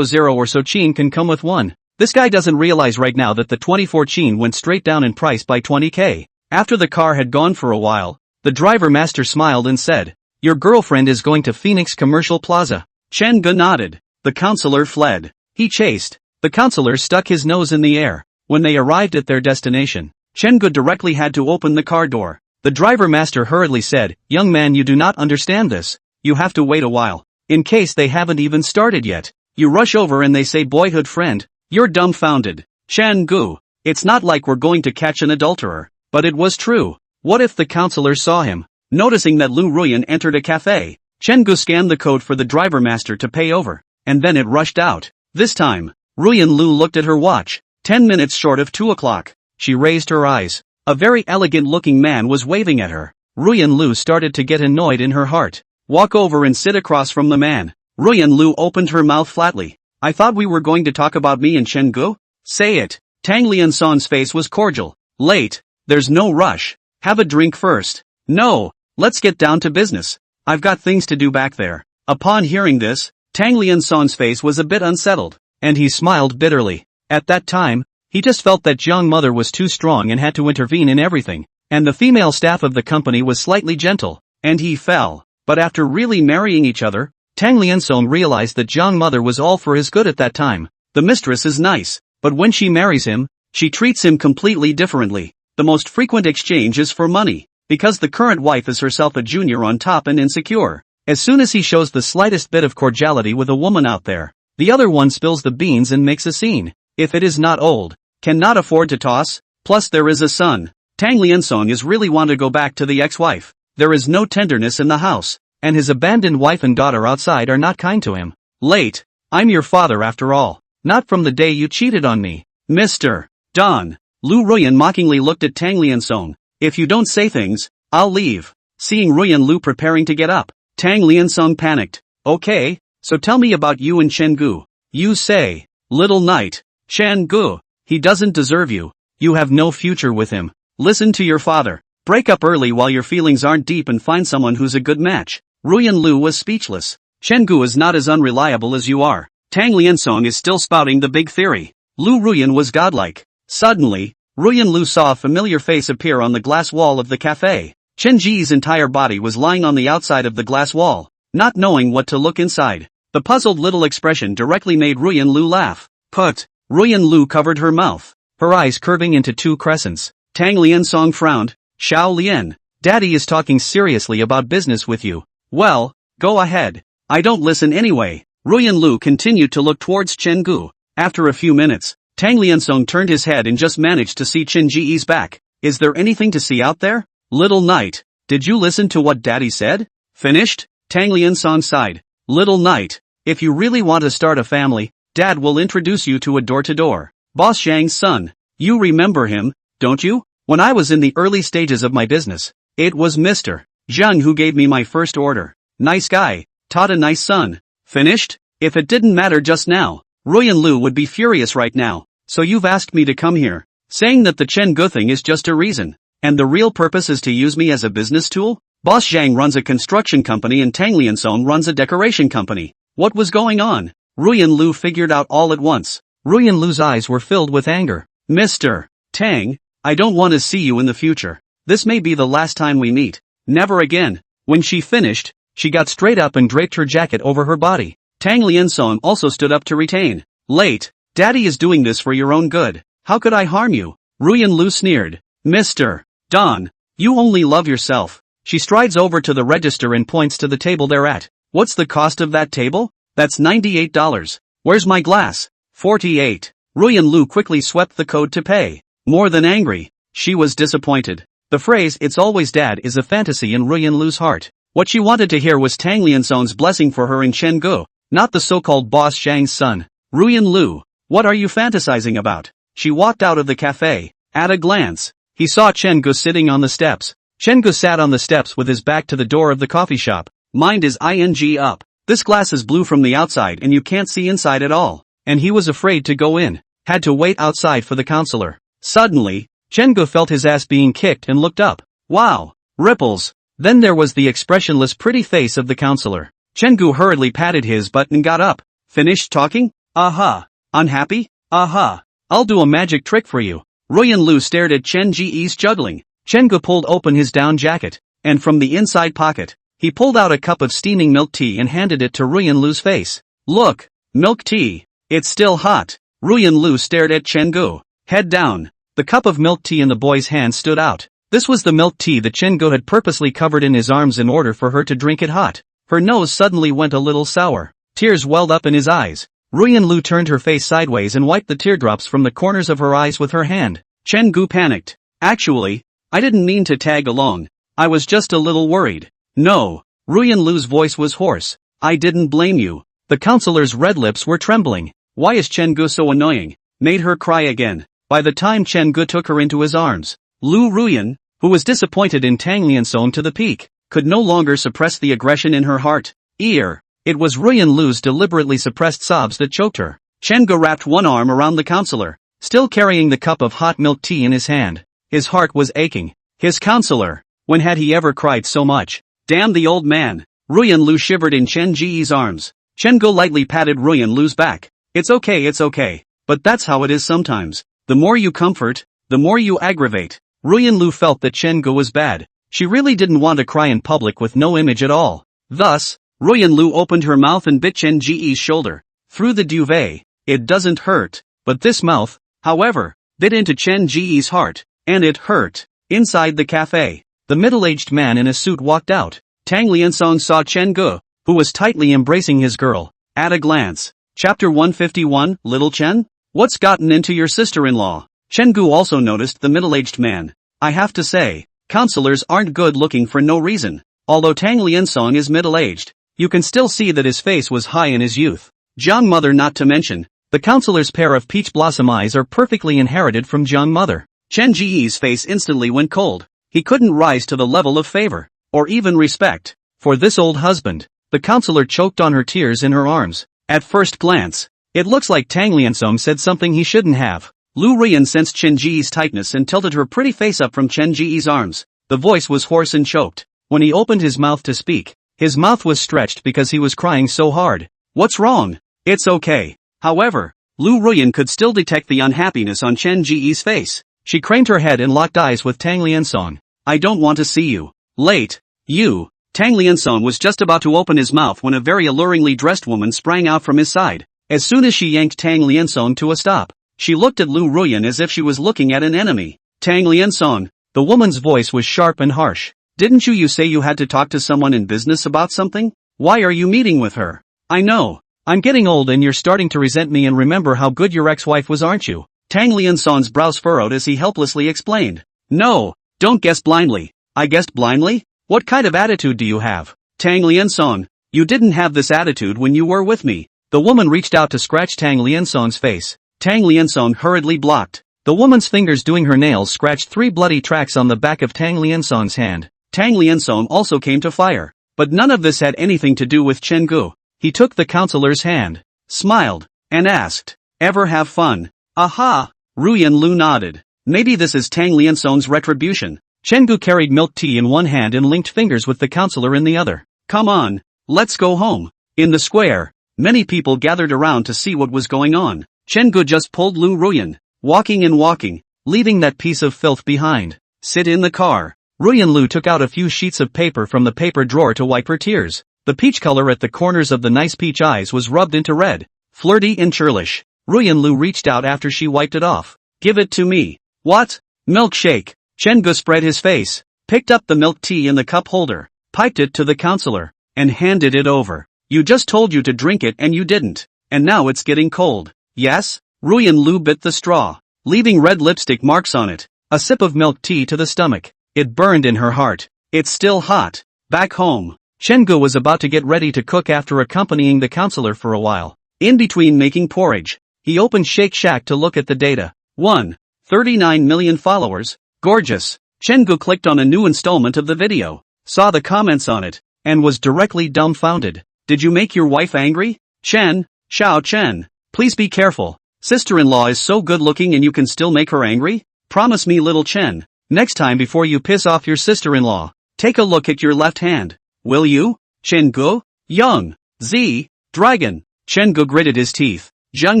or so Qin can come with one. This guy doesn't realize right now that the 24 Qin went straight down in price by 20k. After the car had gone for a while, the driver master smiled and said, Your girlfriend is going to Phoenix Commercial Plaza. Shangu nodded. The counselor fled. He chased. The counselor stuck his nose in the air. When they arrived at their destination, Shangu directly had to open the car door. The driver master hurriedly said, Young man, you do not understand this. You have to wait a while. In case they haven't even started yet. You rush over and they say boyhood friend. You're dumbfounded. Shangu, it's not like we're going to catch an adulterer. But it was true. What if the counselor saw him? Noticing that Lu Ruyan entered a cafe, Shangu scanned the code for the driver master to pay over, and then it rushed out. This time, Ruyan Lu looked at her watch. 10 minutes short of 2 o'clock. She raised her eyes. A very elegant-looking man was waving at her. Ruyan Lu started to get annoyed in her heart. Walk over and sit across from the man. Ruyan Lu opened her mouth flatly. I thought we were going to talk about me and Shangu? Say it. Tang Lianson's face was cordial. Late. There's no rush. Have a drink first. No, let's get down to business. I've got things to do back there. Upon hearing this, Tang Lianson's face was a bit unsettled, and he smiled bitterly. At that time, he just felt that Jiang Mother was too strong and had to intervene in everything, and the female staff of the company was slightly gentle, and he fell. But after really marrying each other, Tang Liansong realized that Jiang Mother was all for his good at that time. The mistress is nice, but when she marries him, she treats him completely differently. The most frequent exchange is for money, because the current wife is herself a junior on top and insecure. As soon as he shows the slightest bit of cordiality with a woman out there, The other one spills the beans and makes a scene. If it is not old, cannot afford to toss, plus there is a son. Tang Liansong is really want to go back to the ex-wife. There is no tenderness in the house, and his abandoned wife and daughter outside are not kind to him. Late. I'm your father after all. Not from the day you cheated on me. Mr. Don. Lu Ruyan mockingly looked at Tang Liansong. If you don't say things, I'll leave. Seeing Ruyan Lu preparing to get up, Tang Liansong panicked. Okay, so tell me about you and Chen Gu. You say, little knight. Chen Gu. He doesn't deserve you. You have no future with him. Listen to your father. Break up early while your feelings aren't deep and find someone who's a good match. Ruyan Lu was speechless. Chen Gu is not as unreliable as you are. Tang Liansong is still spouting the big theory. Lu Ruyan was godlike. Suddenly, Ruyan Lu saw a familiar face appear on the glass wall of the cafe. Chen Ji's entire body was lying on the outside of the glass wall, not knowing what to look inside. The puzzled little expression directly made Ruyan Lu laugh. Put. Ruyan Lu covered her mouth, her eyes curving into two crescents. Tang Liansong frowned. Xiao Lian, Daddy is talking seriously about business with you. Well, go ahead. I don't listen anyway. Ruyan Lu continued to look towards Chen Gu. After a few minutes, Tang Liansong turned his head and just managed to see Chen Ji's back. Is there anything to see out there? Little knight, did you listen to what Daddy said? Finished? Tang Liansong sighed. Little knight, if you really want to start a family, Dad will introduce you to a door-to-door. Boss Zhang's son. You remember him, don't you? When I was in the early stages of my business, it was Mr. Zhang who gave me my first order. Nice guy, taught a nice son. Finished? If it didn't matter just now, Ruyan Lu would be furious right now. So you've asked me to come here, saying that the Chen Gu thing is just a reason, and the real purpose is to use me as a business tool? Boss Zhang runs a construction company and Tang Liansong runs a decoration company. What was going on? Ruyan Lu figured out all at once. Ruyan Lu's eyes were filled with anger. Mr. Tang, I don't want to see you in the future. This may be the last time we meet. Never again. When she finished, she got straight up and draped her jacket over her body. Tang Liansong also stood up to retain. Late. Daddy is doing this for your own good. How could I harm you? Ruyan Lu sneered. Mr. Don, you only love yourself. She strides over to the register and points to the table they're at. What's the cost of that table? That's $98. Where's my glass? 48. Ruyan Lu quickly swept the code to pay. More than angry, she was disappointed. The phrase "it's always Dad" is a fantasy in Ruyan Lu's heart. What she wanted to hear was Tang Liansong's blessing for her and Chen Gu, not the so-called boss Zhang's son. Ruyan Lu, what are you fantasizing about? She walked out of the cafe. At a glance, he saw Chen Gu sitting on the steps. Chen Gu sat on the steps with his back to the door of the coffee shop. Mind is ing up. This glass is blue from the outside and you can't see inside at all. And he was afraid to go in. Had to wait outside for the counselor. Suddenly, Chen Gu felt his ass being kicked and looked up. Wow! Ripples! Then there was the expressionless pretty face of the counselor. Chen Gu hurriedly patted his butt and got up. Finished talking? Aha! Unhappy? Aha! I'll do a magic trick for you. Ruyan Lu stared at Chen Ji's juggling. Chen Gu pulled open his down jacket, and from the inside pocket, he pulled out a cup of steaming milk tea and handed it to Ruyan Lu's face. Look! Milk tea! It's still hot! Ruyan Lu stared at Chen Gu. Head down. The cup of milk tea in the boy's hand stood out. This was the milk tea that Chen Gu had purposely covered in his arms in order for her to drink it hot. Her nose suddenly went a little sour. Tears welled up in his eyes. Ruyan Lu turned her face sideways and wiped the teardrops from the corners of her eyes with her hand. Chen Gu panicked. Actually, I didn't mean to tag along. I was just a little worried. No. Ruyan Lu's voice was hoarse. I didn't blame you. The counselor's red lips were trembling. Why is Chen Gu so annoying? Made her cry again. By the time Chen Gu took her into his arms, Lu Ruyan, who was disappointed in Tang Liansong to the peak, could no longer suppress the aggression in her heart. It was Ruyan Lu's deliberately suppressed sobs that choked her. Chen Gu wrapped one arm around the counselor, still carrying the cup of hot milk tea in his hand. His heart was aching. His counselor. When had he ever cried so much? Damn the old man. Ruyan Lu shivered in Chen Ji's arms. Chen Gu lightly patted Ruyan Lu's back. It's okay. But that's how it is sometimes. The more you comfort, the more you aggravate. Ruyan Lu felt that Chen Gu was bad. She really didn't want to cry in public with no image at all. Thus, Ruyan Lu opened her mouth and bit Chen Ji's shoulder. Through the duvet. It doesn't hurt. But this mouth, however, bit into Chen Ji's heart. And it hurt. Inside the cafe, the middle-aged man in a suit walked out. Tang Liansong saw Chen Gu, who was tightly embracing his girl. At a glance, Chapter 151, Little Chen? What's gotten into your sister-in-law? Chen Gu also noticed the middle-aged man. I have to say, counselors aren't good looking for no reason. Although Tang Liansong is middle-aged, you can still see that his face was high in his youth. Jiang mother not to mention, the counselor's pair of peach blossom eyes are perfectly inherited from Jiang mother. Chen Ji's face instantly went cold. He couldn't rise to the level of favor, or even respect, for this old husband. The counselor choked on her tears in her arms. At first glance, it looks like Tang Liansong said something he shouldn't have. Lu Rian sensed Chen Ji's tightness and tilted her pretty face up from Chen Ji's arms. The voice was hoarse and choked. When he opened his mouth to speak, his mouth was stretched because he was crying so hard. What's wrong? It's okay. However, Lu Ruyan could still detect the unhappiness on Chen Ji's face. She craned her head and locked eyes with Tang Liansong. I don't want to see you. Late. You. Tang Liansong was just about to open his mouth when a very alluringly dressed woman sprang out from his side. As soon as she yanked Tang Liansong to a stop, she looked at Lu Ruyan as if she was looking at an enemy. Tang Liansong. The woman's voice was sharp and harsh. Didn't you say you had to talk to someone in business about something? Why are you meeting with her? I know. I'm getting old and you're starting to resent me and remember how good your ex-wife was, aren't you? Tang Liansong's brows furrowed as he helplessly explained. No, don't guess blindly. I guessed blindly? What kind of attitude do you have? Tang Liansong, you didn't have this attitude when you were with me. The woman reached out to scratch Tang Liansong's face. Tang Liansong hurriedly blocked. The woman's fingers doing her nails scratched 3 bloody tracks on the back of Tang Liansong's hand. Tang Liansong also came to fire. But none of this had anything to do with Chen Gu. He took the counselor's hand, smiled, and asked, Ever have fun? Aha! Ruyan Lu nodded. Maybe this is Tang Liansong's retribution. Chen Gu carried milk tea in one hand and linked fingers with the counselor in the other. Come on, let's go home. In the square, many people gathered around to see what was going on. Chen Gu just pulled Lu Ruyan, walking and walking, leaving that piece of filth behind. Sit in the car. Ruyan Lu took out a few sheets of paper from the paper drawer to wipe her tears. The peach color at the corners of the nice peach eyes was rubbed into red, flirty and churlish. Ruyan Lu reached out after she wiped it off. Give it to me. What? Milkshake. Chen Gu spread his face, picked up the milk tea in the cup holder, piped it to the counselor, and handed it over. You just told you to drink it and you didn't. And now it's getting cold. Yes? Ruyan Lu bit the straw, leaving red lipstick marks on it. A sip of milk tea to the stomach. It burned in her heart. It's still hot. Back home, Chen Gu was about to get ready to cook after accompanying the counselor for a while. In between making porridge, he opened Shake Shack to look at the data. 39 million followers. Gorgeous. Chen Gu clicked on a new installment of the video, saw the comments on it, and was directly dumbfounded. Did you make your wife angry? Xiao Chen. Please be careful. Sister-in-law is so good looking and you can still make her angry? Promise me, little Chen. Next time before you piss off your sister-in-law, take a look at your left hand. Will you? Chen Gu? Young. Z. Dragon. Chen Gu gritted his teeth. Zheng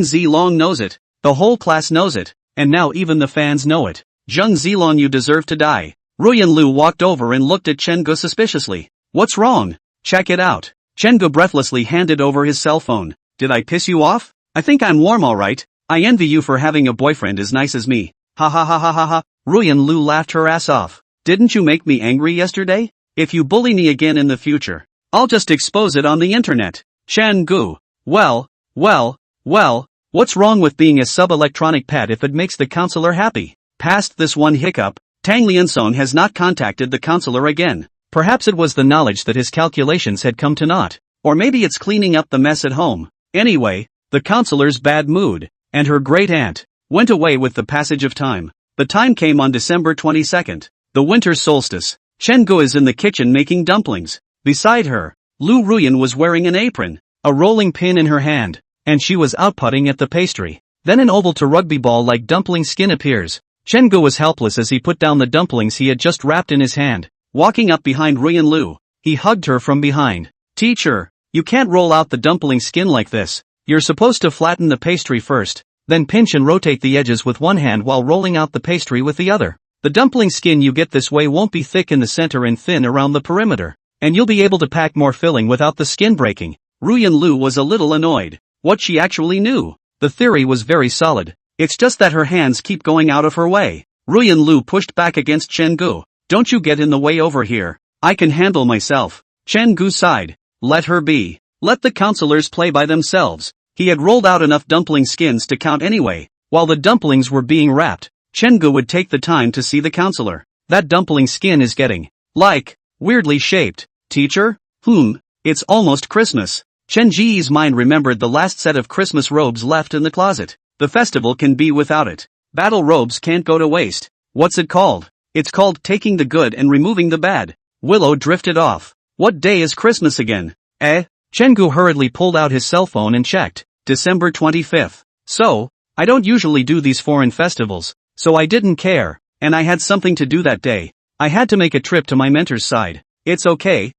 Zilong knows it. The whole class knows it. And now even the fans know it. Zheng Zilong, you deserve to die. Ruyan Lu walked over and looked at Chen Gu suspiciously. What's wrong? Check it out. Chen Gu breathlessly handed over his cell phone. Did I piss you off? I think I'm warm alright. I envy you for having a boyfriend as nice as me. Ha ha ha ha ha ha. Ruyan Lu laughed her ass off. Didn't you make me angry yesterday? If you bully me again in the future, I'll just expose it on the internet. Chen Gu. Well, what's wrong with being a sub-electronic pet if it makes the counselor happy? Past this one hiccup, Tang Liansong has not contacted the counselor again. Perhaps it was the knowledge that his calculations had come to naught. Or maybe it's cleaning up the mess at home. Anyway, the counselor's bad mood, and her great aunt, went away with the passage of time. The time came on December 22nd, the winter solstice. Chen Gu is in the kitchen making dumplings. Beside her, Lu Ruyan was wearing an apron, a rolling pin in her hand, and she was outputting at the pastry. Then an oval to rugby ball like dumpling skin appears. Chen Gu was helpless as he put down the dumplings he had just wrapped in his hand. Walking up behind Ruyan Lu, he hugged her from behind. Teacher, you can't roll out the dumpling skin like this. You're supposed to flatten the pastry first, then pinch and rotate the edges with one hand while rolling out the pastry with the other. The dumpling skin you get this way won't be thick in the center and thin around the perimeter, and you'll be able to pack more filling without the skin breaking. Ruyan Lu was a little annoyed. What she actually knew. The theory was very solid. It's just that her hands keep going out of her way. Ruyan Lu pushed back against Chen Gu. Don't you get in the way over here. I can handle myself. Chen Gu sighed. Let her be. Let the counselors play by themselves. He had rolled out enough dumpling skins to count anyway. While the dumplings were being wrapped, Chen-gu would take the time to see the counselor. That dumpling skin is getting, like, weirdly shaped. Teacher? It's almost Christmas. Chen Ji's mind remembered the last set of Christmas robes left in the closet. The festival can be without it. Battle robes can't go to waste. What's it called? It's called taking the good and removing the bad. Willow drifted off. What day is Christmas again? Chen-gu hurriedly pulled out his cell phone and checked. December 25th. So, I don't usually do these foreign festivals, so I didn't care, and I had something to do that day. I had to make a trip to my mentor's side. It's okay,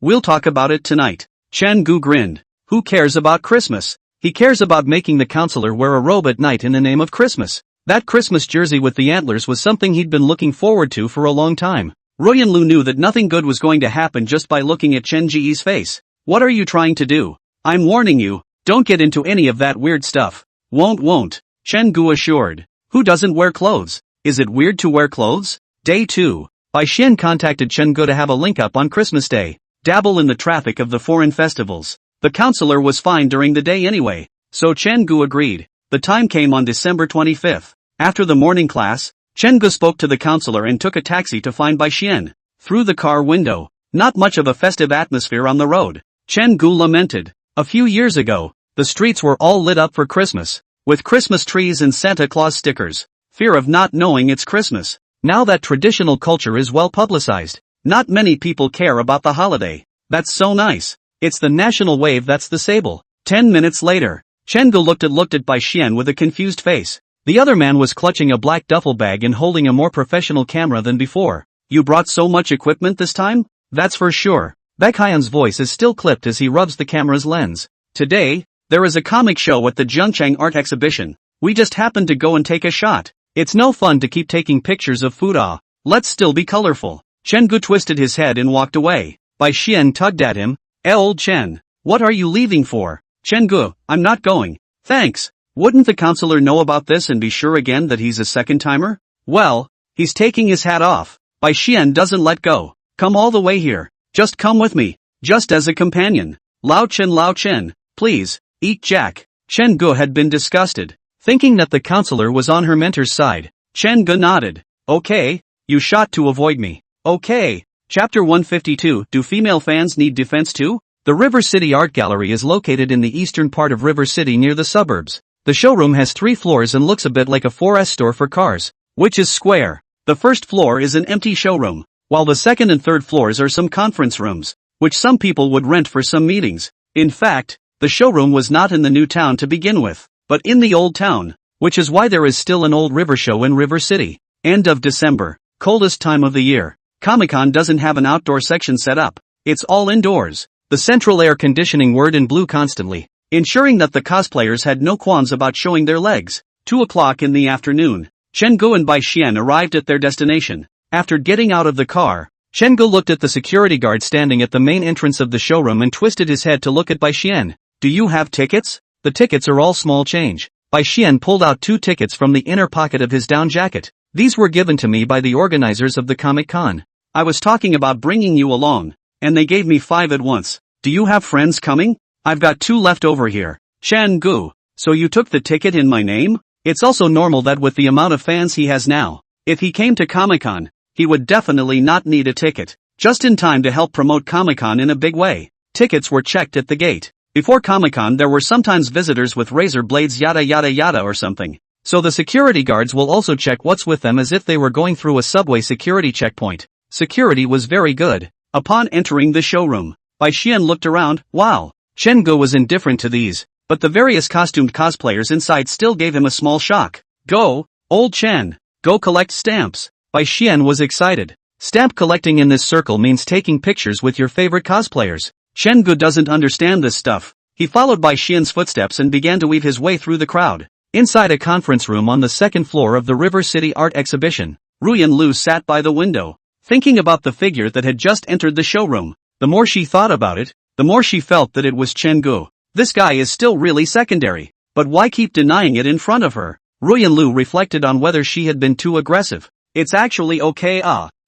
we'll talk about it tonight. Chen-gu grinned. Who cares about Christmas? He cares about making the counselor wear a robe at night in the name of Christmas. That Christmas jersey with the antlers was something he'd been looking forward to for a long time. Royan-Lu knew that nothing good was going to happen just by looking at Chen Ji's face. What are you trying to do? I'm warning you, don't get into any of that weird stuff. Won't, Chen-gu assured. Who doesn't wear clothes? Is it weird to wear clothes? Day 2. Bai Xian contacted Chen-gu to have a link-up on Christmas Day. Dabble in the traffic of the foreign festivals. The counselor was fine during the day anyway, so Chen-gu agreed. The time came on December 25th. After the morning class, Chen-gu spoke to the counselor and took a taxi to find Bai Xian. Through the car window, not much of a festive atmosphere on the road. Chen-gu lamented. A few years ago, the streets were all lit up for Christmas, with Christmas trees and Santa Claus stickers. Fear of not knowing it's Christmas. Now that traditional culture is well publicized, not many people care about the holiday. That's so nice. It's the national wave that's the sable. 10 minutes later, Chen-gu looked at Bai Xian with a confused face. The other man was clutching a black duffel bag and holding a more professional camera than before. You brought so much equipment this time? That's for sure. Baekhyun's voice is still clipped as he rubs the camera's lens. Today, there is a comic show at the Zhengchang Art Exhibition. We just happened to go and take a shot. It's no fun to keep taking pictures of food. Let's still be colorful. Chen-gu twisted his head and walked away. Bai Xian tugged at him. Old Chen, what are you leaving for? Chen-gu, I'm not going. Thanks. Wouldn't the counselor know about this and be sure again that he's a second-timer? Well, he's taking his hat off. Bai Xian doesn't let go. Come all the way here. Just come with me. Just as a companion. Lao Chen, please, eat Jack. Chen-gu had been disgusted. Thinking that the counselor was on her mentor's side, Chen-gu nodded. Okay, you shot to avoid me. Okay. Chapter 152. Do female fans need defense too? The River City Art Gallery is located in the eastern part of River City near the suburbs. The showroom has 3 floors and looks a bit like a 4S store for cars, which is square. The first floor is an empty showroom, while the second and third floors are some conference rooms, which some people would rent for some meetings. In fact, the showroom was not in the new town to begin with, but in the old town, which is why there is still an old river show in River City. End of December, coldest time of the year. Comic-Con doesn't have an outdoor section set up. It's all indoors. The central air conditioning whirred and blew constantly, ensuring that the cosplayers had no qualms about showing their legs. 2 o'clock in the afternoon, Chen-gu and Bai Xian arrived at their destination. After getting out of the car, Chen-gu looked at the security guard standing at the main entrance of the showroom and twisted his head to look at Bai Xian. Do you have tickets? The tickets are all small change. Bai Xian pulled out 2 tickets from the inner pocket of his down jacket. These were given to me by the organizers of the Comic-Con. I was talking about bringing you along, and they gave me 5 at once. Do you have friends coming? I've got 2 left over here. Chen-gu, so you took the ticket in my name? It's also normal that with the amount of fans he has now, if he came to Comic-Con, he would definitely not need a ticket. Just in time to help promote Comic-Con in a big way. Tickets were checked at the gate. Before Comic-Con there were sometimes visitors with razor blades yada or something. So the security guards will also check what's with them as if they were going through a subway security checkpoint. Security was very good. Upon entering the showroom, Bai Xian looked around. Wow. Chen-gu was indifferent to these, but the various costumed cosplayers inside still gave him a small shock. Go, old Chen, go collect stamps. Bai Xian was excited. Stamp collecting in this circle means taking pictures with your favorite cosplayers. Chen-gu doesn't understand this stuff. He followed Bai Xian's footsteps and began to weave his way through the crowd. Inside a conference room on the second floor of the River City Art Exhibition, Royan-Lu sat by the window, thinking about the figure that had just entered the showroom. The more she thought about it, the more she felt that it was Chen-gu. This guy is still really secondary, but why keep denying it in front of her? Royan-Lu reflected on whether she had been too aggressive. It's actually okay.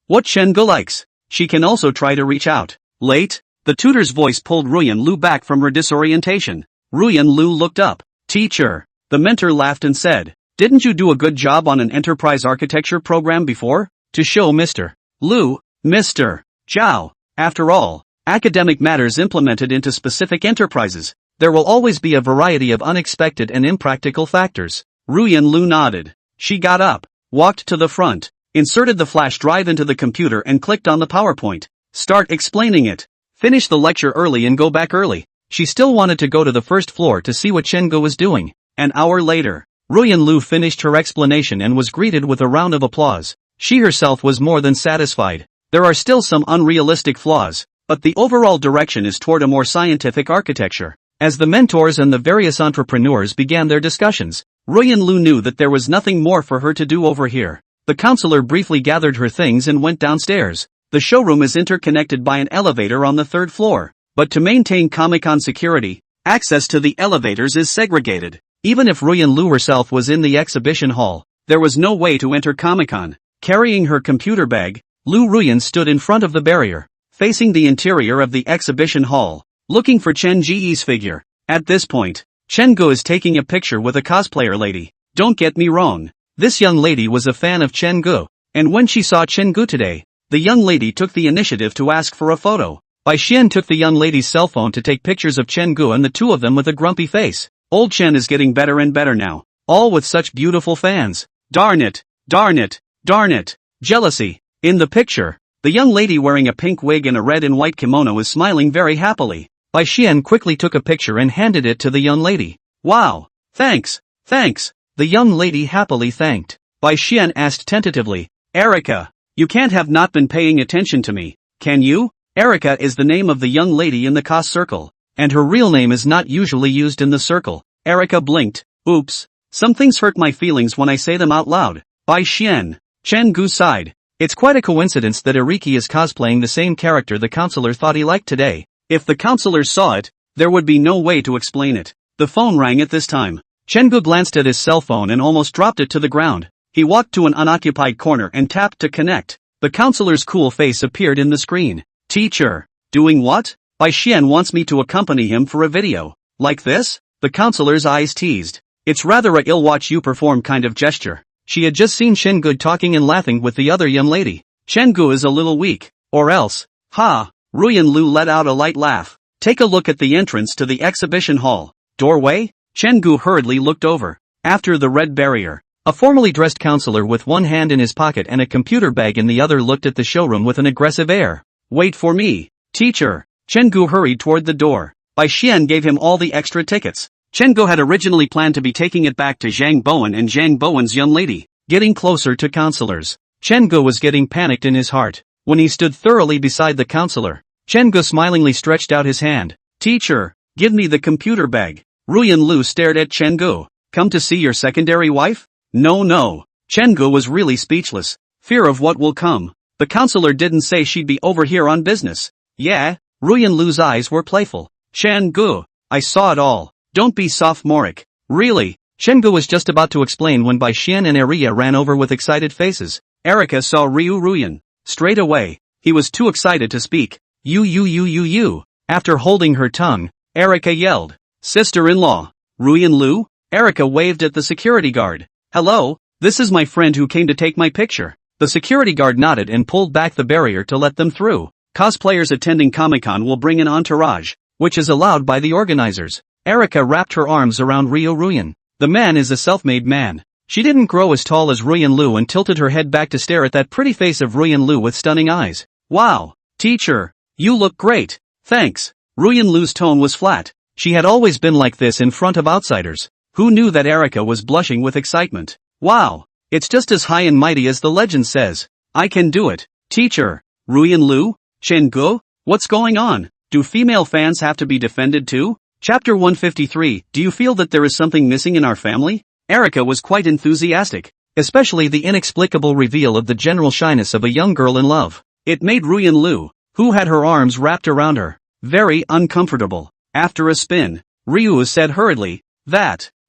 What Chen-gu likes. She can also try to reach out. Late? The tutor's voice pulled Royan-Lu back from her disorientation. Ruyan Lu looked up. Teacher. The mentor laughed and said, didn't you do a good job on an enterprise architecture program before? To show Mr. Lu, Mr. Zhao. After all, academic matters implemented into specific enterprises, there will always be a variety of unexpected and impractical factors. Ruyan Lu nodded. She got up, walked to the front, inserted the flash drive into the computer and clicked on the PowerPoint. Start explaining it. Finish the lecture early and go back early. She still wanted to go to the first floor to see what Chen Gu was doing. An hour later, Ruyan Lu finished her explanation and was greeted with a round of applause. She herself was more than satisfied. There are still some unrealistic flaws, but the overall direction is toward a more scientific architecture. As the mentors and the various entrepreneurs began their discussions, Ruyan Lu knew that there was nothing more for her to do over here. The counselor briefly gathered her things and went downstairs. The showroom is interconnected by an elevator on the third floor, but to maintain Comic-Con security, access to the elevators is segregated. Even if Ruyan Lu herself was in the exhibition hall, there was no way to enter Comic-Con. Carrying her computer bag, Lu Ruyan stood in front of the barrier, facing the interior of the exhibition hall, looking for Chen Ji's figure. At this point, Chen Gu is taking a picture with a cosplayer lady. Don't get me wrong, this young lady was a fan of Chen Gu, and when she saw Chen Gu today, the young lady took the initiative to ask for a photo. Bai Xian took the young lady's cell phone to take pictures of Chen Gu and the two of them with a grumpy face. Old Chen is getting better and better now, all with such beautiful fans. Darn it, darn it, darn it. Jealousy. In the picture, the young lady wearing a pink wig and a red and white kimono is smiling very happily. Bai Xian quickly took a picture and handed it to the young lady. Wow, thanks, thanks. The young lady happily thanked. Bai Xian asked tentatively, Erica, you can't have not been paying attention to me, can you? Erica is the name of the young lady in the cos circle, and her real name is not usually used in the circle. Erica blinked. Oops, some things hurt my feelings when I say them out loud. Bai Xian. Chen Gu sighed. It's quite a coincidence that Eriki is cosplaying the same character the counselor thought he liked today. If the counselor saw it, there would be no way to explain it. The phone rang at this time. Chen Gu glanced at his cell phone and almost dropped it to the ground. He walked to an unoccupied corner and tapped to connect. The counselor's cool face appeared in the screen. Teacher. Doing what? Bai Xian wants me to accompany him for a video. Like this? The counselor's eyes teased. It's rather a "I'll watch you perform" kind of gesture. She had just seen Chen Gu talking and laughing with the other young lady. Chen Gu is a little weak, or else. Ha! Ruyan Lu let out a light laugh. Take a look at the entrance to the exhibition hall. Doorway? Chen Gu hurriedly looked over. After the red barrier, a formally dressed counselor with one hand in his pocket and a computer bag in the other looked at the showroom with an aggressive air. Wait for me, teacher. Chen Gu hurried toward the door. Bai Xian gave him all the extra tickets. Chen Gu had originally planned to be taking it back to Zhang Bowen and Zhang Bowen's young lady. Getting closer to counselors, Chen Gu was getting panicked in his heart. When he stood thoroughly beside the counselor, Chen Gu smilingly stretched out his hand. Teacher, give me the computer bag. Ruyan Lu stared at Chen Gu. Come to see your secondary wife? No. Chen Gu was really speechless. Fear of what will come. The counselor didn't say she'd be over here on business. Yeah? Ruyan Lu's eyes were playful. Chen Gu, I saw it all. Don't be sophomoric. Really? Chen Gu was just about to explain when Bai Xian and Erica ran over with excited faces. Erica saw Ruyan. Straight away, he was too excited to speak. You. After holding her tongue, Erica yelled. Sister-in-law. Ruyan Lu? Erica waved at the security guard. Hello, this is my friend who came to take my picture. The security guard nodded and pulled back the barrier to let them through. Cosplayers attending Comic-Con will bring an entourage, which is allowed by the organizers. Erica wrapped her arms around Ruyan. The man is a self-made man. She didn't grow as tall as Ruyan Lu and tilted her head back to stare at that pretty face of Ruyan Lu with stunning eyes. Wow, teacher, you look great. Thanks. Ruyan Lu's tone was flat. She had always been like this in front of outsiders. Who knew that Erica was blushing with excitement? Wow, it's just as high and mighty as the legend says. I can do it. Teacher, Ruyan Lu? Chen Gu? What's going on? Do female fans have to be defended too? Chapter 153, do you feel that there is something missing in our family? Erica was quite enthusiastic, especially the inexplicable reveal of the general shyness of a young girl in love. It made Ruyan Lu, who had her arms wrapped around her, very uncomfortable. After a spin, Ryu said hurriedly,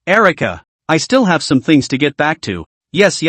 Erica, I still have some things to get back to. Yes.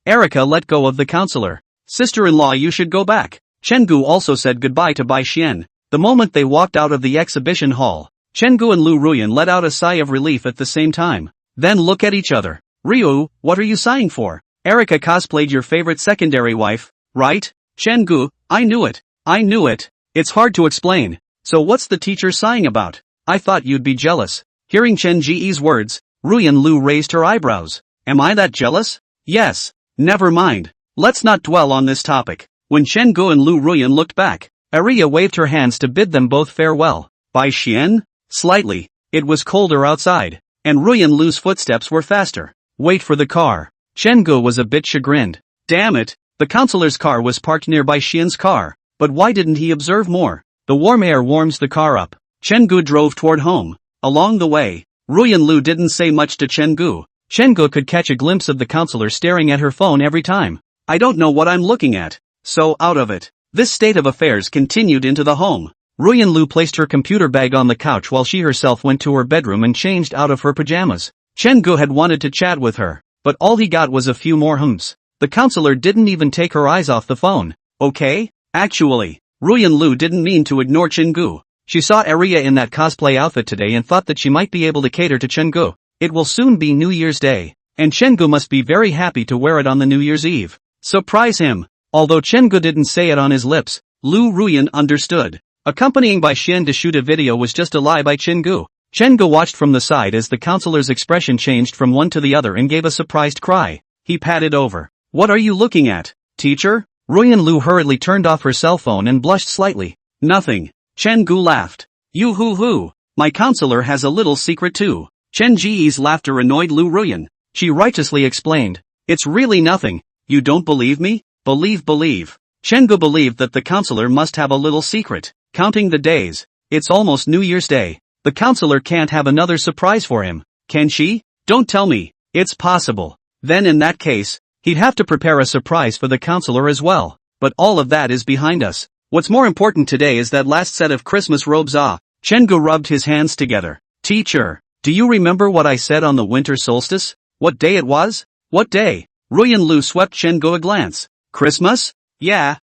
Erica let go of the counselor. Sister-in-law, you should go back. Chen Gu also said goodbye to Bai Xian. The moment they walked out of the exhibition hall, Chen-gu and Lu Ruyan let out a sigh of relief at the same time. Then look at each other. Ryu, what are you sighing for? Erika cosplayed your favorite secondary wife, right? Chen-gu, I knew it. I knew it. It's hard to explain. So what's the teacher sighing about? I thought you'd be jealous. Hearing Chen Ji's words, Ruyan Lu raised her eyebrows. Am I that jealous? Yes. Never mind. Let's not dwell on this topic. When Chen-gu and Lu Ruyan looked back, Aria waved her hands to bid them both farewell. By Xian? Slightly. It was colder outside, and Ruyan Lu's footsteps were faster. Wait for the car. Chen-gu was a bit chagrined. Damn it, the counselor's car was parked nearby Xian's car, but why didn't he observe more? The warm air warms the car up. Chen-gu drove toward home. Along the way, Ruyan Lu didn't say much to Chen-gu. Chen-gu could catch a glimpse of the counselor staring at her phone every time. I don't know what I'm looking at. So out of it. This state of affairs continued into the home. Ruyan Lu placed her computer bag on the couch while she herself went to her bedroom and changed out of her pajamas. Chen-gu had wanted to chat with her, but all he got was a few more hums. The counselor didn't even take her eyes off the phone. Okay? Actually, Ruyan Lu didn't mean to ignore Chen-gu. She saw Aria in that cosplay outfit today and thought that she might be able to cater to Chen-gu. It will soon be New Year's Day, and Chen-gu must be very happy to wear it on the New Year's Eve. Surprise him. Although Chen-gu didn't say it on his lips, Lu Ruyan understood. Accompanying by Xian to shoot a video was just a lie by Chen-gu. Chen-gu watched from the side as the counselor's expression changed from one to the other and gave a surprised cry. He patted over. What are you looking at, teacher? Ruyan Lu hurriedly turned off her cell phone and blushed slightly. Nothing. Chen-gu laughed. You hoo-hoo. My counselor has a little secret too. Chen Ji's laughter annoyed Lu Ruyan. She righteously explained. It's really nothing. You don't believe me? Believe. Chen-gu believed that the counselor must have a little secret. Counting the days. It's almost New Year's Day. The counselor can't have another surprise for him, can she? Don't tell me. It's possible. Then in that case, he'd have to prepare a surprise for the counselor as well. But all of that is behind us. What's more important today is that last set of Christmas robes. Chen-gu rubbed his hands together. Teacher, do you remember what I said on the winter solstice? What day it was? What day? Ruyan Lu swept Chen-gu a glance. Christmas? Yeah.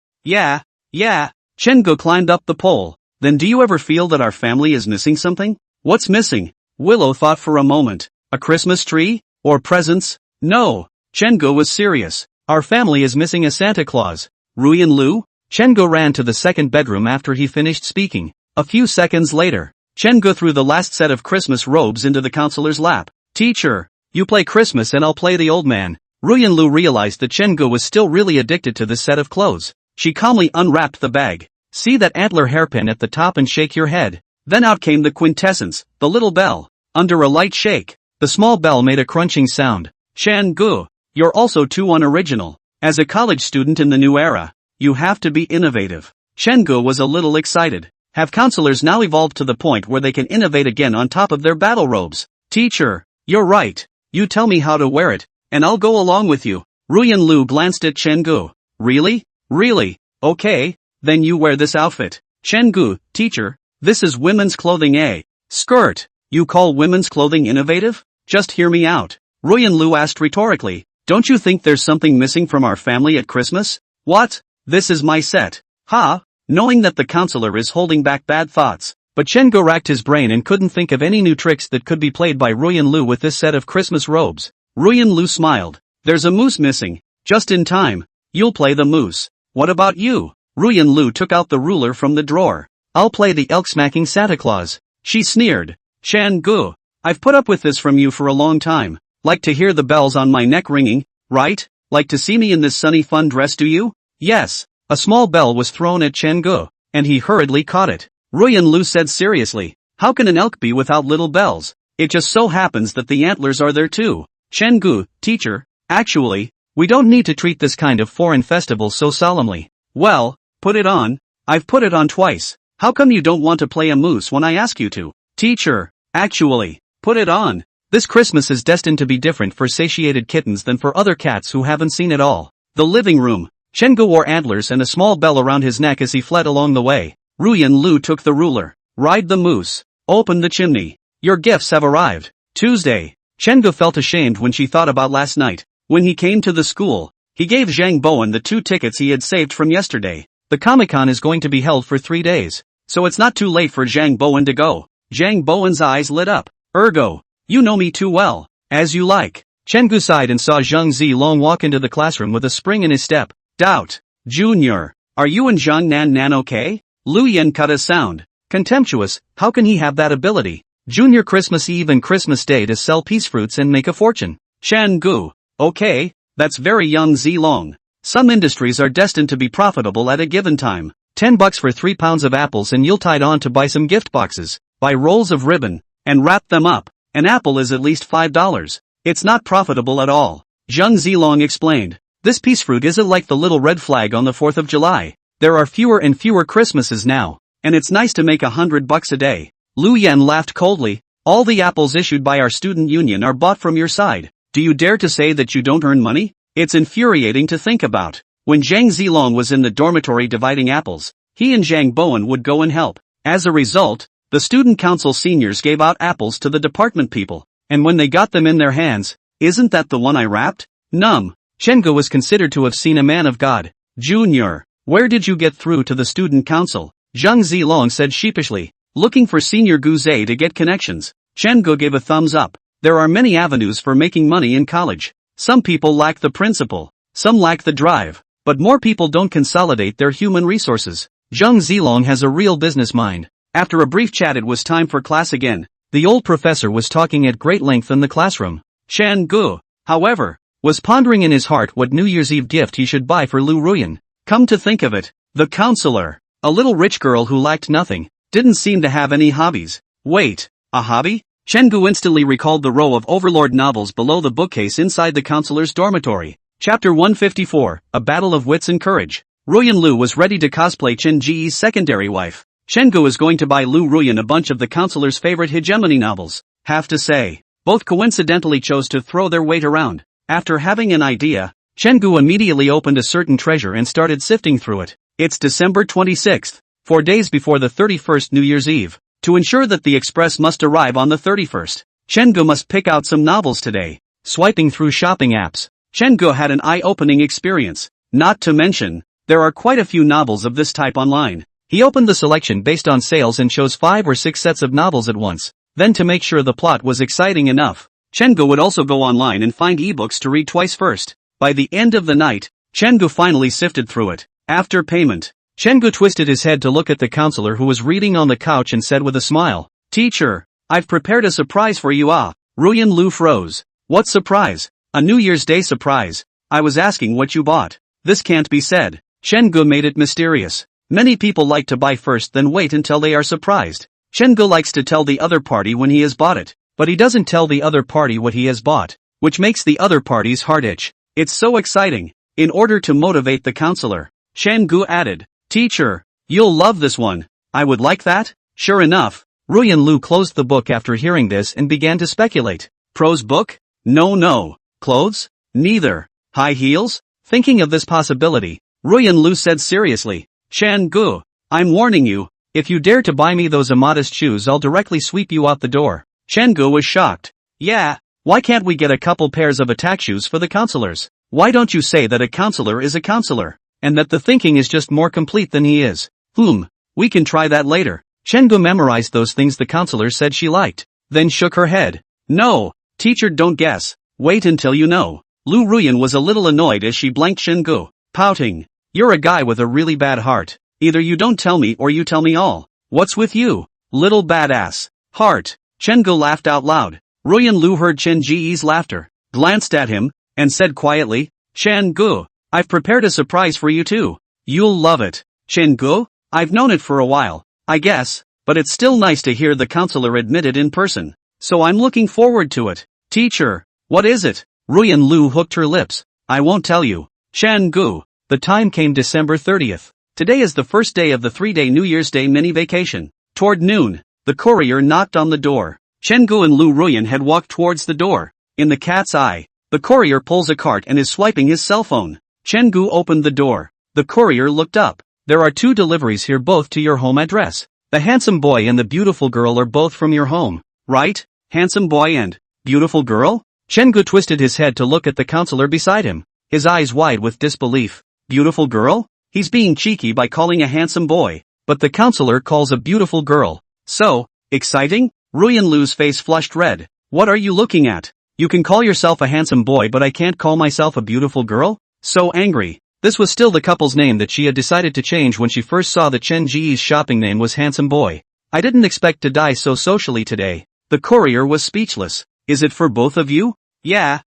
Chen-gu climbed up the pole. Then do you ever feel that our family is missing something? What's missing? Willow thought for a moment. A Christmas tree? Or presents? No. Chen-gu was serious. Our family is missing a Santa Claus. Ruyan Lu? Chen-gu ran to the second bedroom after he finished speaking. A few seconds later, Chen-gu threw the last set of Christmas robes into the counselor's lap. Teacher, you play Christmas and I'll play the old man. Ruyan Lu realized that Chen-gu was still really addicted to this set of clothes. She calmly unwrapped the bag. See that antler hairpin at the top and shake your head. Then out came the quintessence, the little bell. Under a light shake, the small bell made a crunching sound. Chen-gu, you're also too unoriginal. As a college student in the new era, you have to be innovative. Chen-gu was a little excited. Have counselors now evolved to the point where they can innovate again on top of their battle robes? Teacher, you're right. You tell me how to wear it, and I'll go along with you. Ruyan Lu glanced at Chen-gu. Really? Okay, then you wear this outfit. Chen-gu, teacher, this is women's clothing. Skirt. You call women's clothing innovative? Just hear me out. Ruyan Lu asked rhetorically. Don't you think there's something missing from our family at Christmas? What? This is my set. Knowing that the counselor is holding back bad thoughts. But Chen-gu racked his brain and couldn't think of any new tricks that could be played by Ruyan Lu with this set of Christmas robes. Ruyan Lu smiled. There's a moose missing. Just in time. You'll play the moose. What about you? Ruyan Lu took out the ruler from the drawer. I'll play the elk-smacking Santa Claus. She sneered. Chen-gu, I've put up with this from you for a long time. Like to hear the bells on my neck ringing, right? Like to see me in this sunny fun dress, do you? Yes. A small bell was thrown at Chen-gu, and he hurriedly caught it. Ruyan Lu said seriously, how can an elk be without little bells? It just so happens that the antlers are there too. Chen-gu, teacher, actually, we don't need to treat this kind of foreign festival so solemnly. Well, put it on. I've put it on twice. How come you don't want to play a moose when I ask you to? Teacher, actually, put it on. This Christmas is destined to be different for satiated kittens than for other cats who haven't seen it all. The living room. Chen-gu wore antlers and a small bell around his neck as he fled along the way. Ruyan Lu took the ruler. Ride the moose. Open the chimney. Your gifts have arrived. Tuesday. Chen-gu felt ashamed when she thought about last night. When he came to the school, he gave Zhang Bowen the 2 tickets he had saved from yesterday. The Comic-Con is going to be held for 3 days, so it's not too late for Zhang Bowen to go. Zhang Bowen's eyes lit up. Ergo, you know me too well. As you like. Chen Gu sighed and saw Zhang Zilong walk into the classroom with a spring in his step. Doubt. Junior. Are you and Zhang Nan okay? Lu Yen cut a sound. Contemptuous, how can he have that ability? Junior Christmas Eve and Christmas Day to sell peace fruits and make a fortune. Chen Gu. Okay, that's very young Zilong. Some industries are destined to be profitable at a given time. $10 for 3 pounds of apples and you'll tide on to buy some gift boxes, buy rolls of ribbon, and wrap them up. An apple is at least $5. It's not profitable at all. Zhang Zilong explained. This peace fruit isn't like the little red flag on the 4th of July. There are fewer and fewer Christmases now, and it's nice to make $100 a day. Lu Yen laughed coldly. All the apples issued by our student union are bought from your side. Do you dare to say that you don't earn money? It's infuriating to think about. When Zhang Zilong was in the dormitory dividing apples, he and Zhang Bowen would go and help. As a result, the student council seniors gave out apples to the department people, and when they got them in their hands, isn't that the one I wrapped? Num. Chen Gu was considered to have seen a man of God. Junior, where did you get through to the student council? Zhang Zilong said sheepishly, looking for Senior Guze to get connections. Chen Gu gave a thumbs up. There are many avenues for making money in college. Some people lack the principle, some lack the drive, but more people don't consolidate their human resources. Zhang Zilong has a real business mind. After a brief chat, it was time for class again. The old professor was talking at great length in the classroom. Chen Gu, however, was pondering in his heart what New Year's Eve gift he should buy for Lu Ruyan. Come to think of it, the counselor, a little rich girl who lacked nothing, didn't seem to have any hobbies. Wait, a hobby? Chen Gu instantly recalled the row of Overlord novels below the bookcase inside the counselor's dormitory. Chapter 154, A Battle of Wits and Courage. Ruyan Lu was ready to cosplay Chen Ji's secondary wife. Chen Gu is going to buy Lu Ruyan a bunch of the counselor's favorite hegemony novels. Have to say, both coincidentally chose to throw their weight around. After having an idea, Chen Gu immediately opened a certain treasure and started sifting through it. It's December 26th, 4 days before the 31st New Year's Eve. To ensure that the express must arrive on the 31st, Chen Gu must pick out some novels today. Swiping through shopping apps, Chen Gu had an eye-opening experience. Not to mention, there are quite a few novels of this type online. He opened the selection based on sales and chose 5 or 6 sets of novels at once. Then, to make sure the plot was exciting enough, Chen Gu would also go online and find ebooks to read twice first. By the end of the night, Chen Gu finally sifted through it. After payment, Chen Gu twisted his head to look at the counselor who was reading on the couch and said with a smile, "Teacher, I've prepared a surprise for you." Ruyan Lu froze. What surprise? A New Year's Day surprise? I was asking what you bought. This can't be said. Chen Gu made it mysterious. Many people like to buy first then wait until they are surprised. Chen Gu likes to tell the other party when he has bought it, but he doesn't tell the other party what he has bought, which makes the other party's heart itch. It's so exciting. In order to motivate the counselor, Chen Gu added, "Teacher, you'll love this one. I would like that." Sure enough, Ruyan Lu closed the book after hearing this and began to speculate. Prose book? No. Clothes? Neither. High heels? Thinking of this possibility, Ruyan Lu said seriously, "Chen Gu, I'm warning you, if you dare to buy me those immodest shoes, I'll directly sweep you out the door." Chen Gu was shocked. "Yeah, why can't we get a couple pairs of attack shoes for the counselors? Why don't you say that a counselor is a counselor, and that the thinking is just more complete than he is?" We can try that later." Chen Gu memorized those things the counselor said she liked, then shook her head. "No, teacher, don't guess. Wait until you know." Lu Ruyan was a little annoyed as she blanked Chen Gu, pouting. "You're a guy with a really bad heart. Either you don't tell me or you tell me all. What's with you, little badass? Heart." Chen Gu laughed out loud. Ruyan Lu heard Chen Ji's laughter, glanced at him, and said quietly, "Chen Gu, I've prepared a surprise for you too. You'll love it." Chen Gu? I've known it for a while, I guess, but it's still nice to hear the counselor admit it in person. So I'm looking forward to it. "Teacher, what is it?" Ruyan Lu hooked her lips. "I won't tell you." Chen Gu. The time came December 30th. Today is the first day of the 3-day New Year's Day mini vacation. Toward noon, the courier knocked on the door. Chen Gu and Lu Ruyan had walked towards the door. In the cat's eye, the courier pulls a cart and is swiping his cell phone. Chen Gu opened the door. The courier looked up. "There are 2 deliveries here, both to your home address. The handsome boy and the beautiful girl are both from your home, right?" Handsome boy and beautiful girl? Chen Gu twisted his head to look at the counselor beside him, his eyes wide with disbelief. Beautiful girl? He's being cheeky by calling a handsome boy, but the counselor calls a beautiful girl. So, Exciting? Ruyan Lu's face flushed red. What are you looking at? You can call yourself a handsome boy but I can't call myself a beautiful girl? So angry. This was still the couple's name that she had decided to change when she first saw that Chen Ji's shopping name was Handsome Boy. I didn't expect to die so socially today. The courier was speechless. Is it for both of you? Yeah.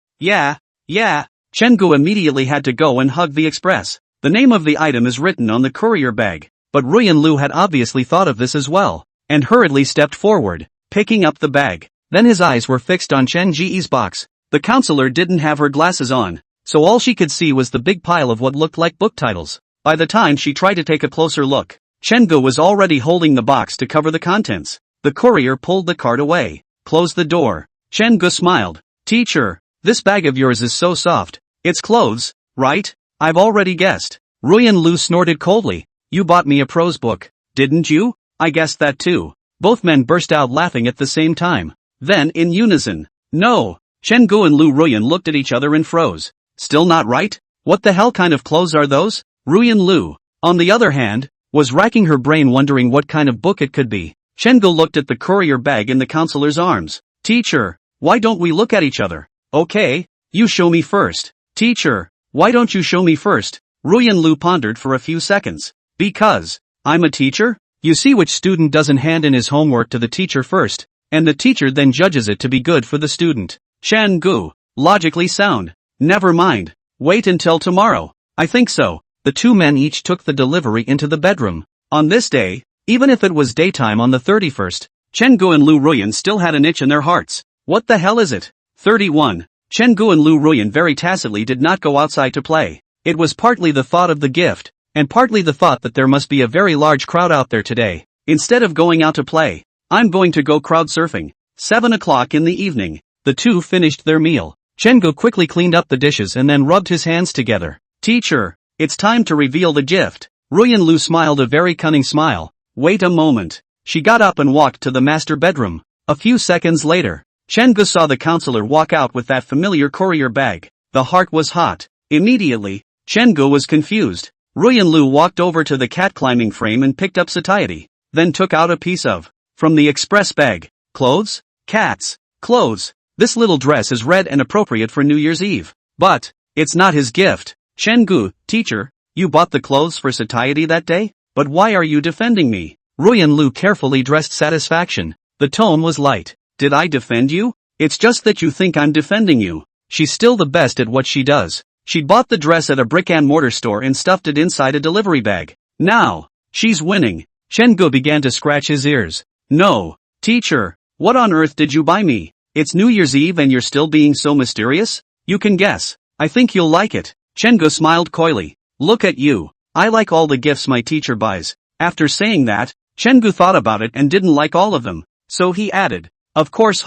Chen Gu immediately had to go and hug the express. The name of the item is written on the courier bag. But Ruyan Lu had obviously thought of this as well, and hurriedly stepped forward, picking up the bag. Then his eyes were fixed on Chen Ji's box. The counselor didn't have her glasses on, so all she could see was the big pile of what looked like book titles. By the time she tried to take a closer look, Chen Gu was already holding the box to cover the contents. The courier pulled the cart away, closed the door. Chen Gu smiled. Teacher, this bag of yours is so soft. It's clothes, right? I've already guessed. Ruyan Lu snorted coldly. You bought me a prose book, didn't you? I guessed that too. Both men burst out laughing at the same time. Then in unison. No. Chen Gu and Lu Ruyan looked at each other and froze. Still not right? What the hell kind of clothes are those? Ruyan Lu, on the other hand, was racking her brain wondering what kind of book it could be. Chen Gu looked at the courier bag in the counselor's arms. Teacher, why don't we look at each other? Okay, you show me first. Teacher, why don't you show me first? Ruyan Lu pondered for a few seconds. Because I'm a teacher? You see which student doesn't hand in his homework to the teacher first, and the teacher then judges it to be good for the student. Chen Gu, logically sound. Never mind. Wait until tomorrow. I think so. The two men each took the delivery into the bedroom. On this day, even if it was daytime on the 31st, Chen Gu and Lu Ruyan still had an itch in their hearts. What the hell is it? 31. Chen Gu and Lu Ruyan very tacitly did not go outside to play. It was partly the thought of the gift, and partly the thought that there must be a very large crowd out there today. Instead of going out to play, I'm going to go crowd surfing. 7 o'clock in the evening. The two finished their meal. Chen Gu quickly cleaned up the dishes and then rubbed his hands together. Teacher, it's time to reveal the gift. Ruyan Lu smiled a very cunning smile. Wait a moment. She got up and walked to the master bedroom. A few seconds later, Chen Gu saw the counselor walk out with that familiar courier bag. The heart was hot. Immediately, Chen Gu was confused. Ruyan Lu walked over to the cat climbing frame and picked up satiety, then took out a piece of, from the express bag, clothes? Cats, clothes. This little dress is red and appropriate for New Year's Eve. But, it's not his gift. Chen Gu, teacher, you bought the clothes for satiety that day? But why are you defending me? Ruyan Lu carefully dressed satisfaction. The tone was light. Did I defend you? It's just that you think I'm defending you. She's still the best at what she does. She'd bought the dress at a brick-and-mortar store and stuffed it inside a delivery bag. Now, she's winning. Chen Gu began to scratch his ears. No, teacher, what on earth did you buy me? It's New Year's Eve and you're still being so mysterious? You can guess. I think you'll like it. Chen Gu smiled coyly. Look at you. I like all the gifts my teacher buys. After saying that, Chen Gu thought about it and didn't like all of them. So he added, of course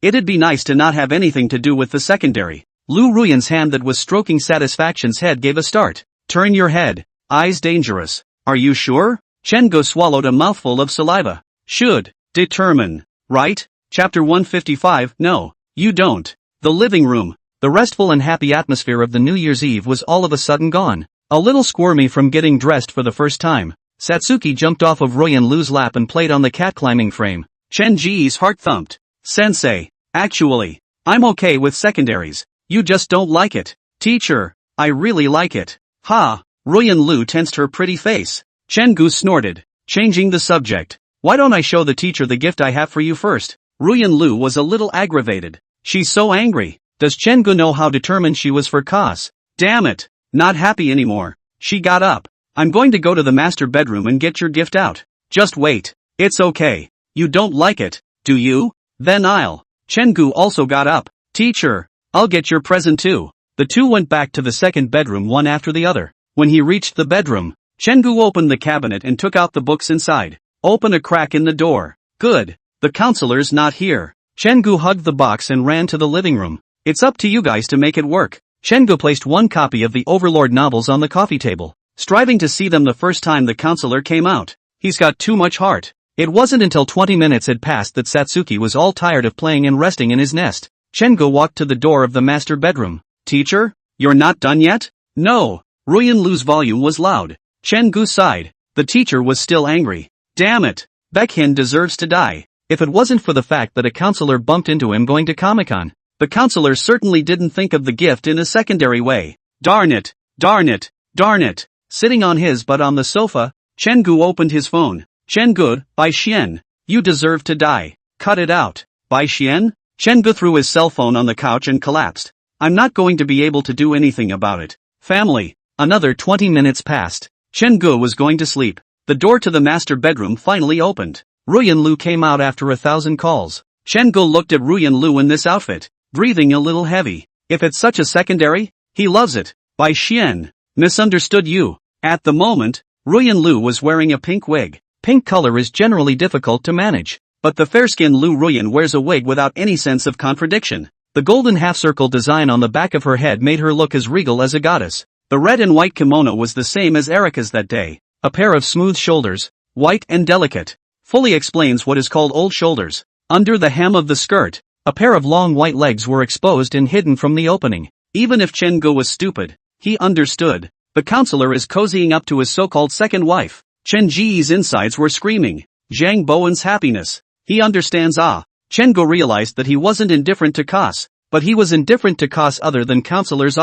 it'd be nice to not have anything to do with the secondary. Lu Ruyan's hand that was stroking Satisfaction's head gave a start. Turn your head. Eyes dangerous. Are you sure? Chen Gu swallowed a mouthful of saliva. Should. Determine. Right? Chapter 155. No, you don't. The living room. The restful and happy atmosphere of the New Year's Eve was all of a sudden gone. A little squirmy from getting dressed for the first time, Satsuki jumped off of Ruyan Lu's lap and played on the cat climbing frame. Chen Ji's heart thumped. Sensei, actually, I'm okay with secondaries. You just don't like it. Teacher, I really like it. Ha! Ruyan Lu tensed her pretty face. Chen Gu snorted, changing the subject. Why don't I show the teacher the gift I have for you first? Ruyan Lu was a little aggravated. She's so angry. Does Chen Gu know how determined she was for cause? Damn it. Not happy anymore. She got up. I'm going to go to the master bedroom and get your gift out. Just wait. It's okay. You don't like it, do you? Then I'll. Chen Gu also got up. Teacher, I'll get your present too. The two went back to the second bedroom one after the other. When he reached the bedroom, Chen Gu opened the cabinet and took out the books inside. Open a crack in the door. Good. The counselor's not here. Chen Gu hugged the box and ran to the living room. It's up to you guys to make it work. Chen Gu placed one copy of the Overlord novels on the coffee table, striving to see them the first time the counselor came out. He's got too much heart. It wasn't until 20 minutes had passed that Satsuki was all tired of playing and resting in his nest. Chen Gu walked to the door of the master bedroom. Teacher, you're not done yet? No. Ruyan Lu's volume was loud. Chen Gu sighed. The teacher was still angry. Damn it. Baekhin deserves to die. if it wasn't for the fact that a counselor bumped into him going to Comic-Con. The counselor certainly didn't think of the gift in a secondary way. Darn it, darn it, darn it. Sitting on his butt on the sofa, Chen-gu opened his phone. Chen-gu, by Xian. You deserve to die. Cut it out. By Xian? Chen-gu threw his cell phone on the couch and collapsed. I'm not going to be able to do anything about it. Family. Another 20 minutes passed. Chen-gu was going to sleep. The door to the master bedroom finally opened. Ruyan Lu came out after 1,000 calls. Chen-gu looked at Ruyan Lu in this outfit, breathing a little heavy. If it's such a secondary, he loves it. By Xian. Misunderstood you. At the moment, Ruyan Lu was wearing a pink wig. Pink color is generally difficult to manage, but the fair-skinned Lu Ruyan wears a wig without any sense of contradiction. The golden half-circle design on the back of her head made her look as regal as a goddess. The red and white kimono was the same as Erika's that day. A pair of smooth shoulders, white and delicate, fully explains what is called old shoulders. Under the hem of the skirt, a pair of long white legs were exposed and hidden from the opening. Even if Chen-gu was stupid, he understood. The counselor is cozying up to his so-called second wife. Chen Ji's insides were screaming. Zhang Bowen's happiness. He understands Chen-gu realized that he wasn't indifferent to Kas, but he was indifferent to Kas other than counselor's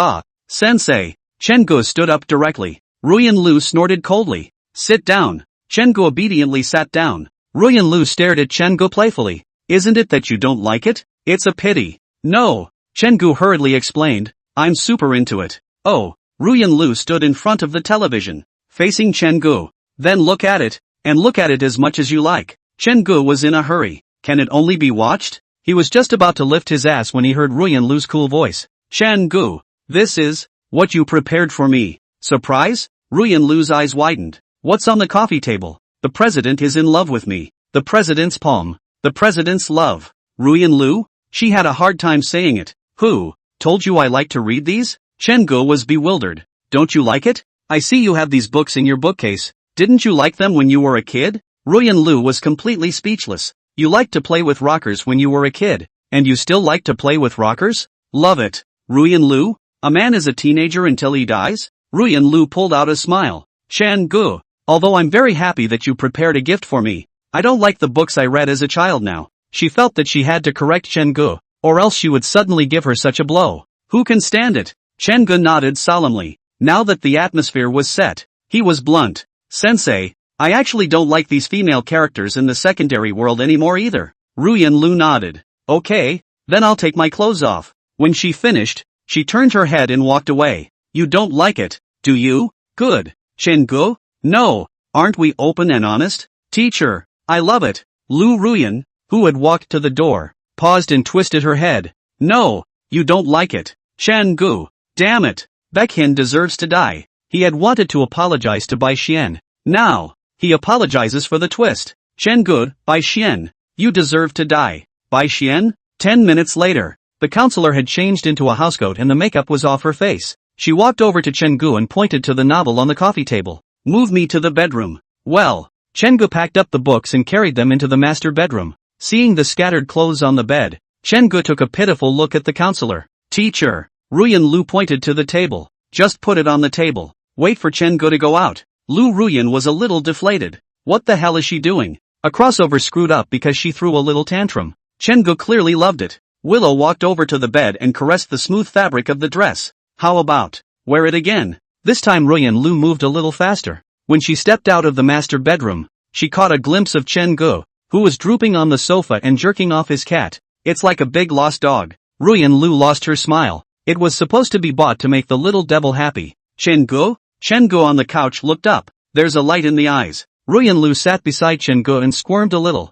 Sensei. Chen-gu stood up directly. Ruyan Lu snorted coldly. Sit down. Chen-gu obediently sat down. Ruyan Lu stared at Chen-gu playfully. Isn't it that you don't like it? It's a pity. No. Chen-gu hurriedly explained. I'm super into it. Oh. Ruyan Lu stood in front of the television, facing Chen-gu. Then look at it, and look at it as much as you like. Chen-gu was in a hurry. Can it only be watched? He was just about to lift his ass when he heard Ruyan Lu's cool voice. Chen-gu, this is what you prepared for me. Surprise? Ruyan Lu's eyes widened. What's on the coffee table? The president is in love with me. The president's palm. The president's love. Ruyan Lu? She had a hard time saying it. Who told you I like to read these? Chen-gu was bewildered. Don't you like it? I see you have these books in your bookcase. Didn't you like them when you were a kid? Ruyan Lu was completely speechless. You liked to play with rockers when you were a kid, and you still like to play with rockers? Love it. Ruyan Lu? A man is a teenager until he dies? Ruyan Lu pulled out a smile. Chen-gu, although I'm very happy that you prepared a gift for me, I don't like the books I read as a child now. She felt that she had to correct Chen-gu, or else she would suddenly give her such a blow. Who can stand it? Chen-gu nodded solemnly. Now that the atmosphere was set, he was blunt. Sensei, I actually don't like these female characters in the secondary world anymore either. Ruyan Lu nodded. Okay, then I'll take my clothes off. When she finished, she turned her head and walked away. You don't like it, do you? Good. Chen-gu? No, aren't we open and honest? Teacher, I love it. Lu Ruyan, who had walked to the door, paused and twisted her head. No, you don't like it. Chen-gu. Damn it. Baekhin deserves to die. He had wanted to apologize to Bai Xian. Now, he apologizes for the twist. Chen-gu, Bai Xian, you deserve to die. Bai Xian? 10 minutes later, the counselor had changed into a housecoat and the makeup was off her face. She walked over to Chen-gu and pointed to the novel on the coffee table. Move me to the bedroom. Well, Chen-gu packed up the books and carried them into the master bedroom. Seeing the scattered clothes on the bed, Chen-gu took a pitiful look at the counselor. Teacher. Ruyan Lu pointed to the table. Just put it on the table. Wait for Chen-gu to go out. Lu Ruyan was a little deflated. What the hell is she doing? A crossover screwed up because she threw a little tantrum. Chen-gu clearly loved it. Willow walked over to the bed and caressed the smooth fabric of the dress. How about, wear it again? This time Ruyan Lu moved a little faster. When she stepped out of the master bedroom, she caught a glimpse of Chen-gu, who was drooping on the sofa and jerking off his cat. It's like a big lost dog. Ruyan Lu lost her smile. It was supposed to be bought to make the little devil happy. Chen-gu? Chen-gu on the couch looked up. There's a light in the eyes. Ruyan Lu sat beside Chen-gu and squirmed a little.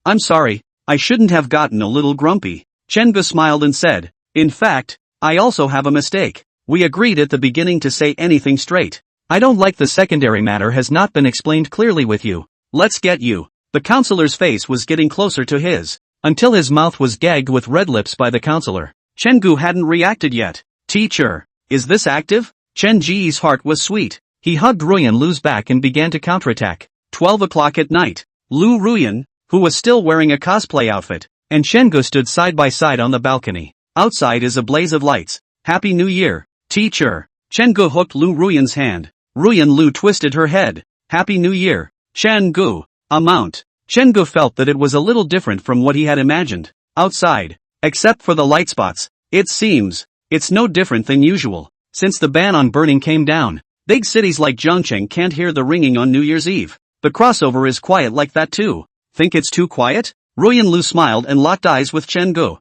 I'm sorry, I shouldn't have gotten a little grumpy. Chen-gu smiled and said, in fact, I also have a mistake. We agreed at the beginning to say anything straight. I don't like the secondary matter has not been explained clearly with you. Let's get you. The counselor's face was getting closer to his, until his mouth was gagged with red lips by the counselor. Chen-gu hadn't reacted yet. Teacher, is this active? Chen Ji's heart was sweet. He hugged Ruyan Lu's back and began to counterattack. 12 o'clock at night. Lu Ruyan, who was still wearing a cosplay outfit, and Chen-gu stood side by side on the balcony. Outside is a blaze of lights. Happy New Year, teacher. Chen-gu hooked Lu Ruyan's hand. Ruyan Lu twisted her head. Happy New Year. Chen-gu. Amount. Chen Gu felt that it was a little different from what he had imagined. Outside, except for the light spots, it seems, it's no different than usual. Since the ban on burning came down, big cities like Zhongcheng can't hear the ringing on New Year's Eve. The crossover is quiet like that too. Think it's too quiet? Ruyan Lu smiled and locked eyes with Chen Gu.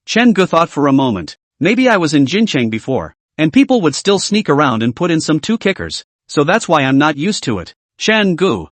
Chen Gu thought for a moment. Maybe I was in Jincheng before, and people would still sneak around and put in some two kickers, so that's why I'm not used to it. Chen Gu.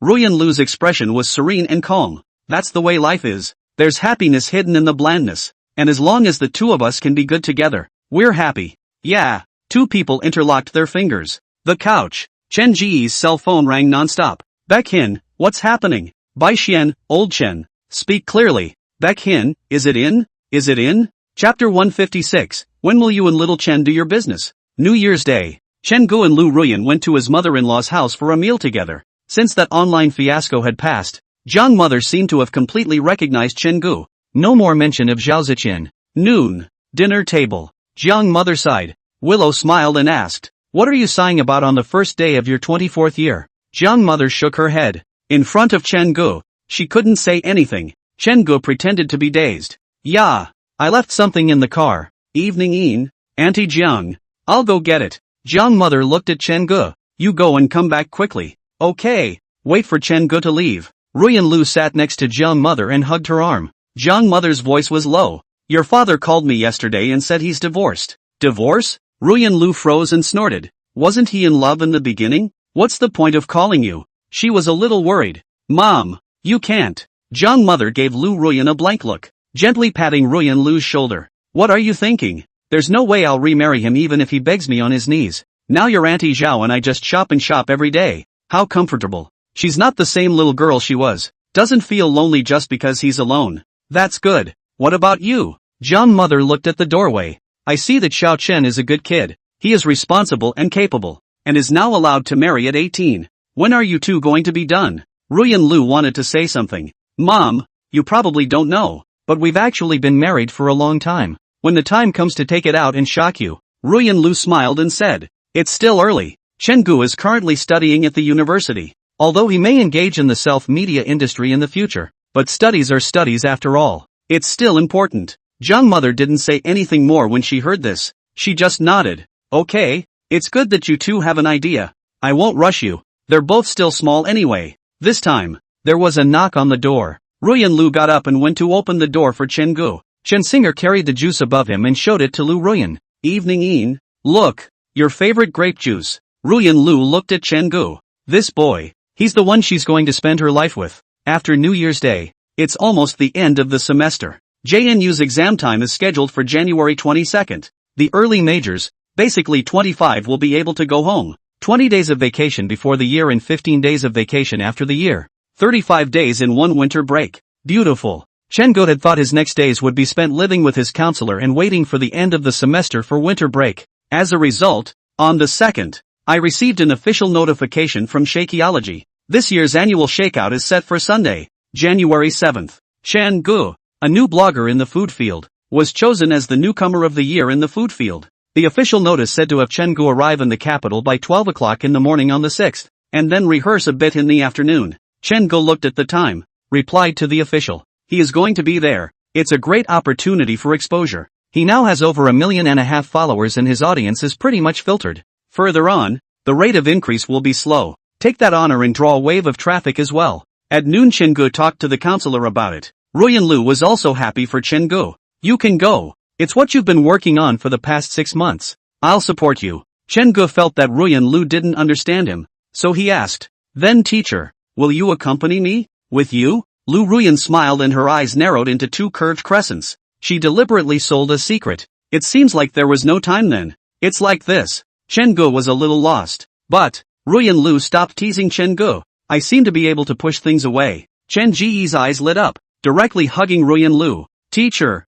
Ruyan Lu's expression was serene and calm. That's the way life is. There's happiness hidden in the blandness, and as long as the two of us can be good together, we're happy. Yeah. Two people interlocked their fingers. The couch. Chen Ji's cell phone rang nonstop. Baek Hin, what's happening? Bai Xian, old Chen. Speak clearly. Baek Hin, is it in? Is it in? Chapter 156, when will you and little Chen do your business? New Year's Day. Chen Gu and Lu Ruyan went to his mother-in-law's house for a meal together. Since that online fiasco had passed, Jiang mother seemed to have completely recognized Chen Gu. No more mention of Zhao Ziqian. Noon. Dinner table. Jiang mother sighed. Willow smiled and asked, what are you sighing about on the first day of your 24th year? Jiang mother shook her head. In front of Chen Gu, she couldn't say anything. Chen Gu pretended to be dazed. Yeah, I left something in the car. Evening in, Auntie Jiang. I'll go get it. Jiang mother looked at Chen Gu. You go and come back quickly. Okay. Wait for Chen Gu to leave. Ruyan Lu sat next to Jiang mother and hugged her arm. Jiang mother's voice was low. Your father called me yesterday and said he's divorced. Divorce? Ruyan Lu froze and snorted. Wasn't he in love in the beginning? What's the point of calling you? She was a little worried. Mom, you can't. Jiang mother gave Lu Ruyan a blank look, gently patting Ruyan Lu's shoulder. What are you thinking? There's no way I'll remarry him even if he begs me on his knees. Now your Auntie Zhao and I just shop and shop every day. How comfortable. She's not the same little girl she was. Doesn't feel lonely just because he's alone. That's good. What about you? Jiang mother looked at the doorway. I see that Xiao Chen is a good kid. He is responsible and capable, and is now allowed to marry at 18. When are you two going to be done? Ruyan Lu wanted to say something. Mom, you probably don't know, but we've actually been married for a long time. When the time comes to take it out and shock you, Ruyan Lu smiled and said, it's still early. Chen Gu is currently studying at the university, although he may engage in the self-media industry in the future, but studies are studies after all. It's still important. Jiang mother didn't say anything more when she heard this. She just nodded. Okay, it's good that you two have an idea. I won't rush you. They're both still small anyway. This time, there was a knock on the door. Ruyan Lu got up and went to open the door for Chen Gu. Chen Singer carried the juice above him and showed it to Lu Ruyan. Evening in. Look, your favorite grape juice. Ruyan Lu looked at Chen Gu. This boy, he's the one she's going to spend her life with. After New Year's Day, it's almost the end of the semester. JNU's exam time is scheduled for January 22nd. The early majors, basically 25, will be able to go home. 20 days of vacation before the year and 15 days of vacation after the year. 35 days in one winter break. Beautiful. Chen Gu had thought his next days would be spent living with his counselor and waiting for the end of the semester for winter break. As a result, on the 2nd, I received an official notification from Shakeology. This year's annual shakeout is set for Sunday, January 7th. Chen Gu, a new blogger in the food field, was chosen as the newcomer of the year in the food field. The official notice said to have Chen Gu arrive in the capital by 12 o'clock in the morning on the 6th, and then rehearse a bit in the afternoon. Chen Gu looked at the time, replied to the official. He is going to be there. It's a great opportunity for exposure. He now has over 1.5 million followers and his audience is pretty much filtered. Further on, the rate of increase will be slow. Take that honor and draw a wave of traffic as well. At noon Chen Gu talked to the counselor about it. Ruyan Lu was also happy for Chen Gu. You can go. It's what you've been working on for the past 6 months. I'll support you. Chen Gu felt that Ruyan Lu didn't understand him, so he asked, then teacher, will you accompany me? With you? Lu Ruyan smiled and her eyes narrowed into two curved crescents. She deliberately sold a secret. It seems like there was no time then. It's like this. Chen Gu was a little lost. But, Ruyan Lu stopped teasing Chen Gu. I seem to be able to push things away. Chen Ji's eyes lit up, directly hugging Ruyan Lu. Teacher,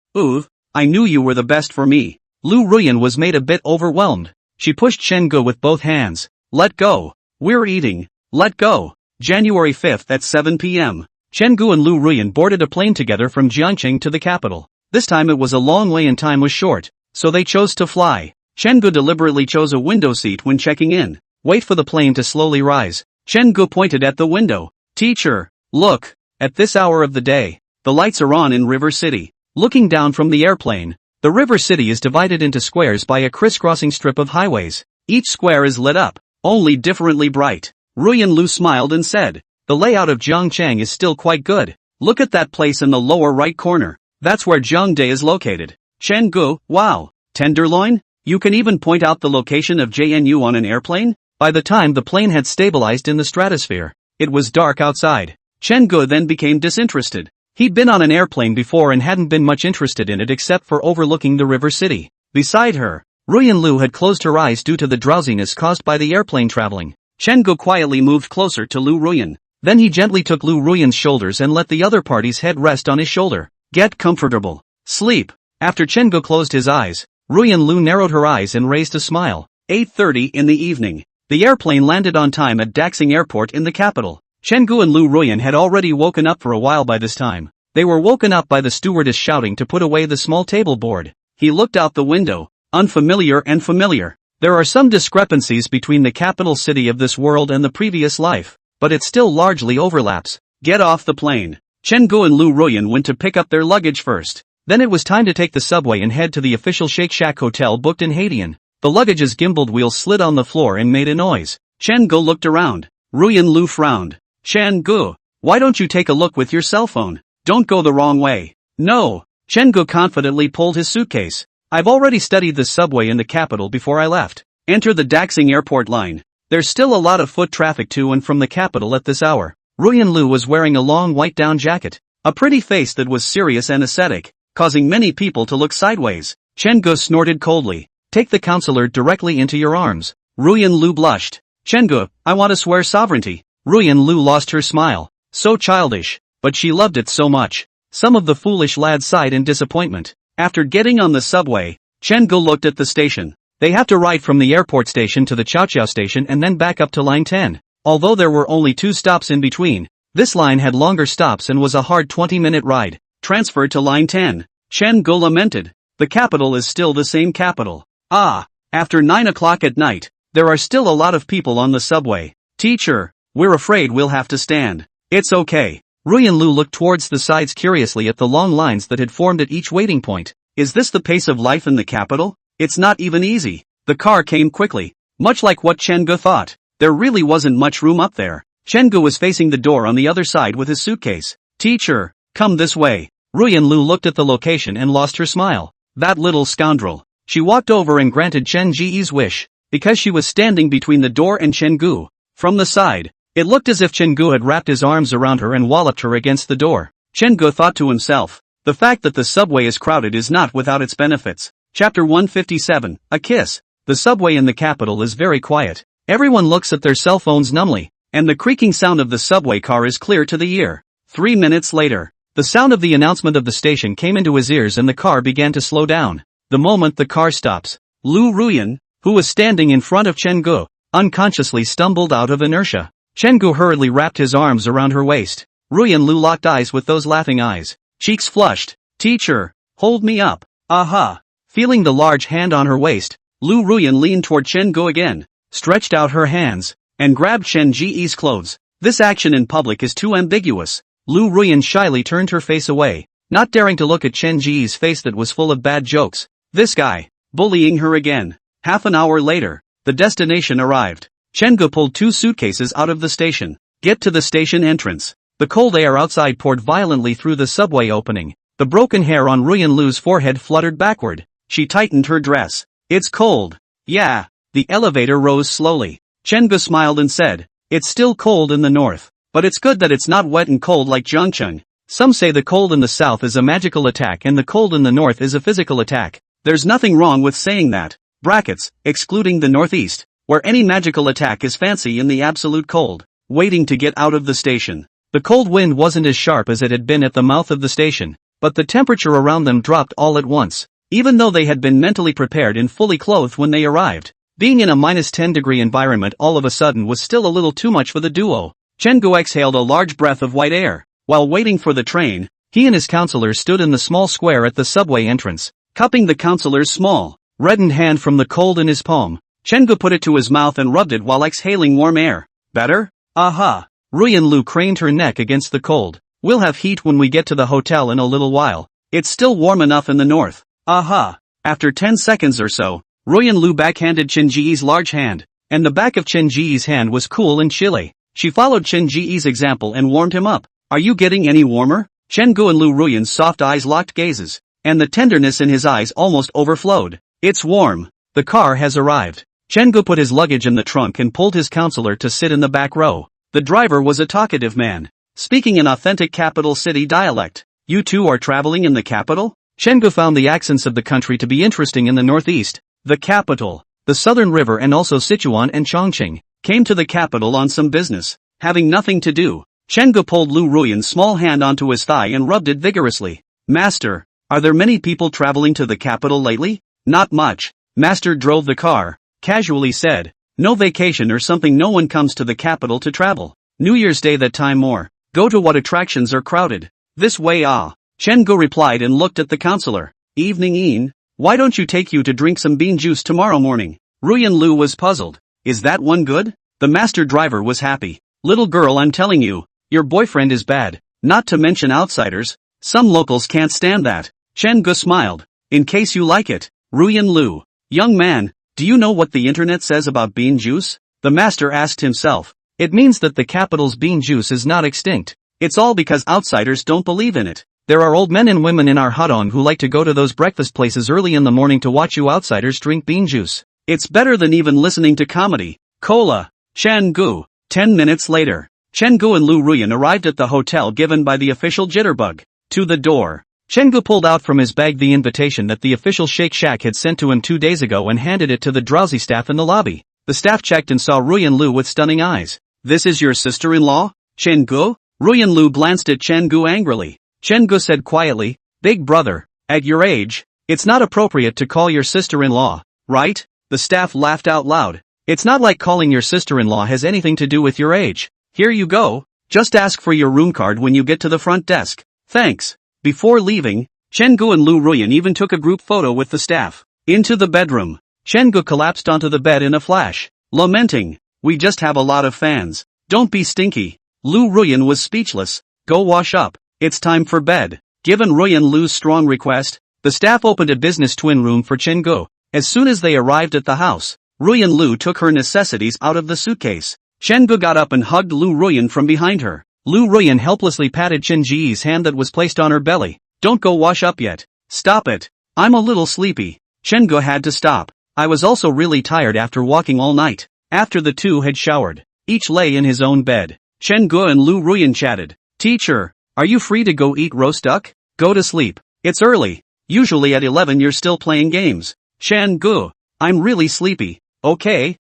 I knew you were the best for me. Lu Ruyan was made a bit overwhelmed. She pushed Chen Gu with both hands. Let go. We're eating. Let go. January 5th at 7 p.m. Chen Gu and Lu Ruyan boarded a plane together from Jiangcheng to the capital. This time it was a long way and time was short, so they chose to fly. Chen Gu deliberately chose a window seat when checking in. Wait for the plane to slowly rise. Chen Gu pointed at the window. Teacher, Look, at this hour of the day, the lights are on in River City. Looking down from the airplane, the River City is divided into squares by a crisscrossing strip of highways. Each square is lit up, only differently bright. Ruyan Lu smiled and said, the layout of Zhongchang is still quite good. Look at that place in the lower right corner. That's where Zhongde is located. Chenggu, wow. Tenderloin? You can even point out the location of JNU on an airplane? By the time the plane had stabilized in the stratosphere, it was dark outside. Chenggu then became disinterested. He'd been on an airplane before and hadn't been much interested in it except for overlooking the River City. Beside her, Ruyan Lu had closed her eyes due to the drowsiness caused by the airplane traveling. Chenggu quietly moved closer to Lu Ruyan. Then he gently took Lu Ruyan's shoulders and let the other party's head rest on his shoulder. Get comfortable. Sleep. After Chenggu closed his eyes, Ruyan Lu narrowed her eyes and raised a smile. 8:30 in the evening. The airplane landed on time at Daxing Airport in the capital. Chenggu and Lu Ruyan had already woken up for a while by this time. They were woken up by the stewardess shouting to put away the small table board. He looked out the window. Unfamiliar and familiar. There are some discrepancies between the capital city of this world and the previous life, but it still largely overlaps. Get off the plane. Chenggu and Lu Ruyan went to pick up their luggage first. Then it was time to take the subway and head to the official Shake Shack hotel booked in Hadian. The luggage's gimbaled wheels slid on the floor and made a noise. Chenggu looked around. Ruyan Lu frowned. Chenggu, why don't you take a look with your cell phone? Don't go the wrong way. No. Chenggu confidently pulled his suitcase. I've already studied the subway in the capital before I left. Enter the Daxing Airport line. There's still a lot of foot traffic to and from the capital at this hour. Ruyan Lu was wearing a long white down jacket, a pretty face that was serious and ascetic, causing many people to look sideways. Chenggu snorted coldly. Take the counselor directly into your arms. Ruyan Lu blushed. Chenggu, I want to swear sovereignty. Ruyan Lu lost her smile. So childish, but she loved it so much. Some of the foolish lads sighed in disappointment. After getting on the subway, Chenggu looked at the station. They have to ride from the airport station to the Chaoqiao station and then back up to line 10. Although there were only 2 stops in between, this line had longer stops and was a hard 20-minute ride. Transferred to line 10. Chenggu lamented. The capital is still the same capital. After 9 o'clock at night, there are still a lot of people on the subway. Teacher, we're afraid we'll have to stand. It's okay. Ruyan Lu looked towards the sides curiously at the long lines that had formed at each waiting point. Is this the pace of life in the capital? It's not even easy. The car came quickly. Much like what Chenggu thought. There really wasn't much room up there. Chenggu was facing the door on the other side with his suitcase. Teacher, come this way. Ruyan Lu looked at the location and lost her smile. That little scoundrel. She walked over and granted Chen Ji's wish. Because she was standing between the door and Chenggu. From the side, it looked as if Chenggu had wrapped his arms around her and walloped her against the door. Chenggu thought to himself, the fact that the subway is crowded is not without its benefits. Chapter 157, A Kiss. The subway in the capital is very quiet. Everyone looks at their cell phones numbly, and the creaking sound of the subway car is clear to the ear. 3 minutes later, the sound of the announcement of the station came into his ears and the car began to slow down. The moment the car stops, Lu Ruyan, who was standing in front of Chenggu, unconsciously stumbled out of inertia. Chenggu hurriedly wrapped his arms around her waist. Ruyan Lu locked eyes with those laughing eyes. Cheeks flushed. Teacher, hold me up. Aha. Feeling the large hand on her waist, Lu Ruyan leaned toward Chenggu again, stretched out her hands, and grabbed Chen Ji's clothes. This action in public is too ambiguous. Lu Ruyan shyly turned her face away, not daring to look at Chen Ji's face that was full of bad jokes. This guy, bullying her again. Half an hour later, the destination arrived. Chenggu pulled 2 suitcases out of the station. Get to the station entrance. The cold air outside poured violently through the subway opening. The broken hair on Ruyan Lu's forehead fluttered backward. She tightened her dress. It's cold. Yeah. The elevator rose slowly. Chenggu smiled and said, it's still cold in the north, but it's good that it's not wet and cold like Zhongcheng. Some say the cold in the south is a magical attack and the cold in the north is a physical attack. There's nothing wrong with saying that. Brackets, excluding the northeast, where any magical attack is fancy in the absolute cold. Waiting to get out of the station. The cold wind wasn't as sharp as it had been at the mouth of the station, but the temperature around them dropped all at once. Even though they had been mentally prepared and fully clothed when they arrived, being in a -10-degree environment all of a sudden was still a little too much for the duo. Chenggu exhaled a large breath of white air. While waiting for the train, he and his counselor stood in the small square at the subway entrance, cupping the counselor's small, reddened hand from the cold in his palm. Chenggu put it to his mouth and rubbed it while exhaling warm air. Better? Aha. Ruyan Lu craned her neck against the cold. We'll have heat when we get to the hotel in a little while. It's still warm enough in the north. Aha. After 10 seconds or so, Ruyan Lu backhanded Chen Ji's large hand, and the back of Chen Ji's hand was cool and chilly. She followed Chen Ji's example and warmed him up. Are you getting any warmer? Chen Gu and Lu Ruyan's soft eyes locked gazes, and the tenderness in his eyes almost overflowed. It's warm. The car has arrived. Chen Gu put his luggage in the trunk and pulled his counselor to sit in the back row. The driver was a talkative man, speaking in authentic capital city dialect. You two are traveling in the capital? Chen Gu found the accents of the country to be interesting in the northeast. The capital, the southern river and also Sichuan and Chongqing, came to the capital on some business. Having nothing to do, Chen Gu pulled Lu Ruyan's small hand onto his thigh and rubbed it vigorously. Master, are there many people traveling to the capital lately? Not much. Master drove the car, casually said. No vacation or something, no one comes to the capital to travel. New Year's Day that time more. Go to what attractions are crowded. This way ah. Chen Gu replied and looked at the counselor. Evening Een, why don't you take you to drink some bean juice tomorrow morning? Ruyan Lu was puzzled. Is that one good? The master driver was happy. Little girl, I'm telling you, your boyfriend is bad, not to mention outsiders. Some locals can't stand that. Chen Gu smiled. In case you like it. Ruyan Lu. Young man, do you know what the internet says about bean juice? The master asked himself. It means that the capital's bean juice is not extinct. It's all because outsiders don't believe in it. There are old men and women in our Hudong who like to go to those breakfast places early in the morning to watch you outsiders drink bean juice. It's better than even listening to comedy. Cola. Chen Gu. 10 minutes later, Chen Gu and Lu Ruyan arrived at the hotel given by the official Jitterbug. To the door, Chen Gu pulled out from his bag the invitation that the official Shake Shack had sent to him 2 days ago and handed it to the drowsy staff in the lobby. The staff checked and saw Ruyan Lu with stunning eyes. This is your sister-in-law, Chen Gu? Ruyan Lu glanced at Chen Gu angrily. Chen Gu said quietly, Big brother, at your age, it's not appropriate to call your sister-in-law, right? The staff laughed out loud. It's not like calling your sister-in-law has anything to do with your age. Here you go. Just ask for your room card when you get to the front desk. Thanks. Before leaving, Chen Gu and Lu Ruyan even took a group photo with the staff. Into the bedroom. Chen Gu collapsed onto the bed in a flash, lamenting, we just have a lot of fans. Don't be stinky. Lu Ruyan was speechless. Go wash up. It's time for bed. Given Ruyan Lu's strong request, the staff opened a business twin room for Chen Gu. As soon as they arrived at the house, Ruyan Lu took her necessities out of the suitcase. Chen Gu got up and hugged Lu Ruyan from behind her. Lu Ruyan helplessly patted Chen Ji's hand that was placed on her belly. Don't go wash up yet. Stop it. I'm a little sleepy. Chen Gu had to stop. I was also really tired after walking all night. After the two had showered, each lay in his own bed. Chen Gu and Lu Ruyan chatted. Teacher, are you free to go eat roast duck? Go to sleep. It's early. Usually at 11 you're still playing games. Chen Gu, I'm really sleepy. Okay.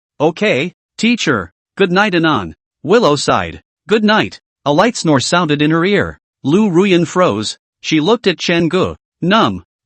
Teacher. Good night Anon. Willow sighed. Good night. A light snore sounded in her ear. Lu Ruyan froze. She looked at Chen Gu.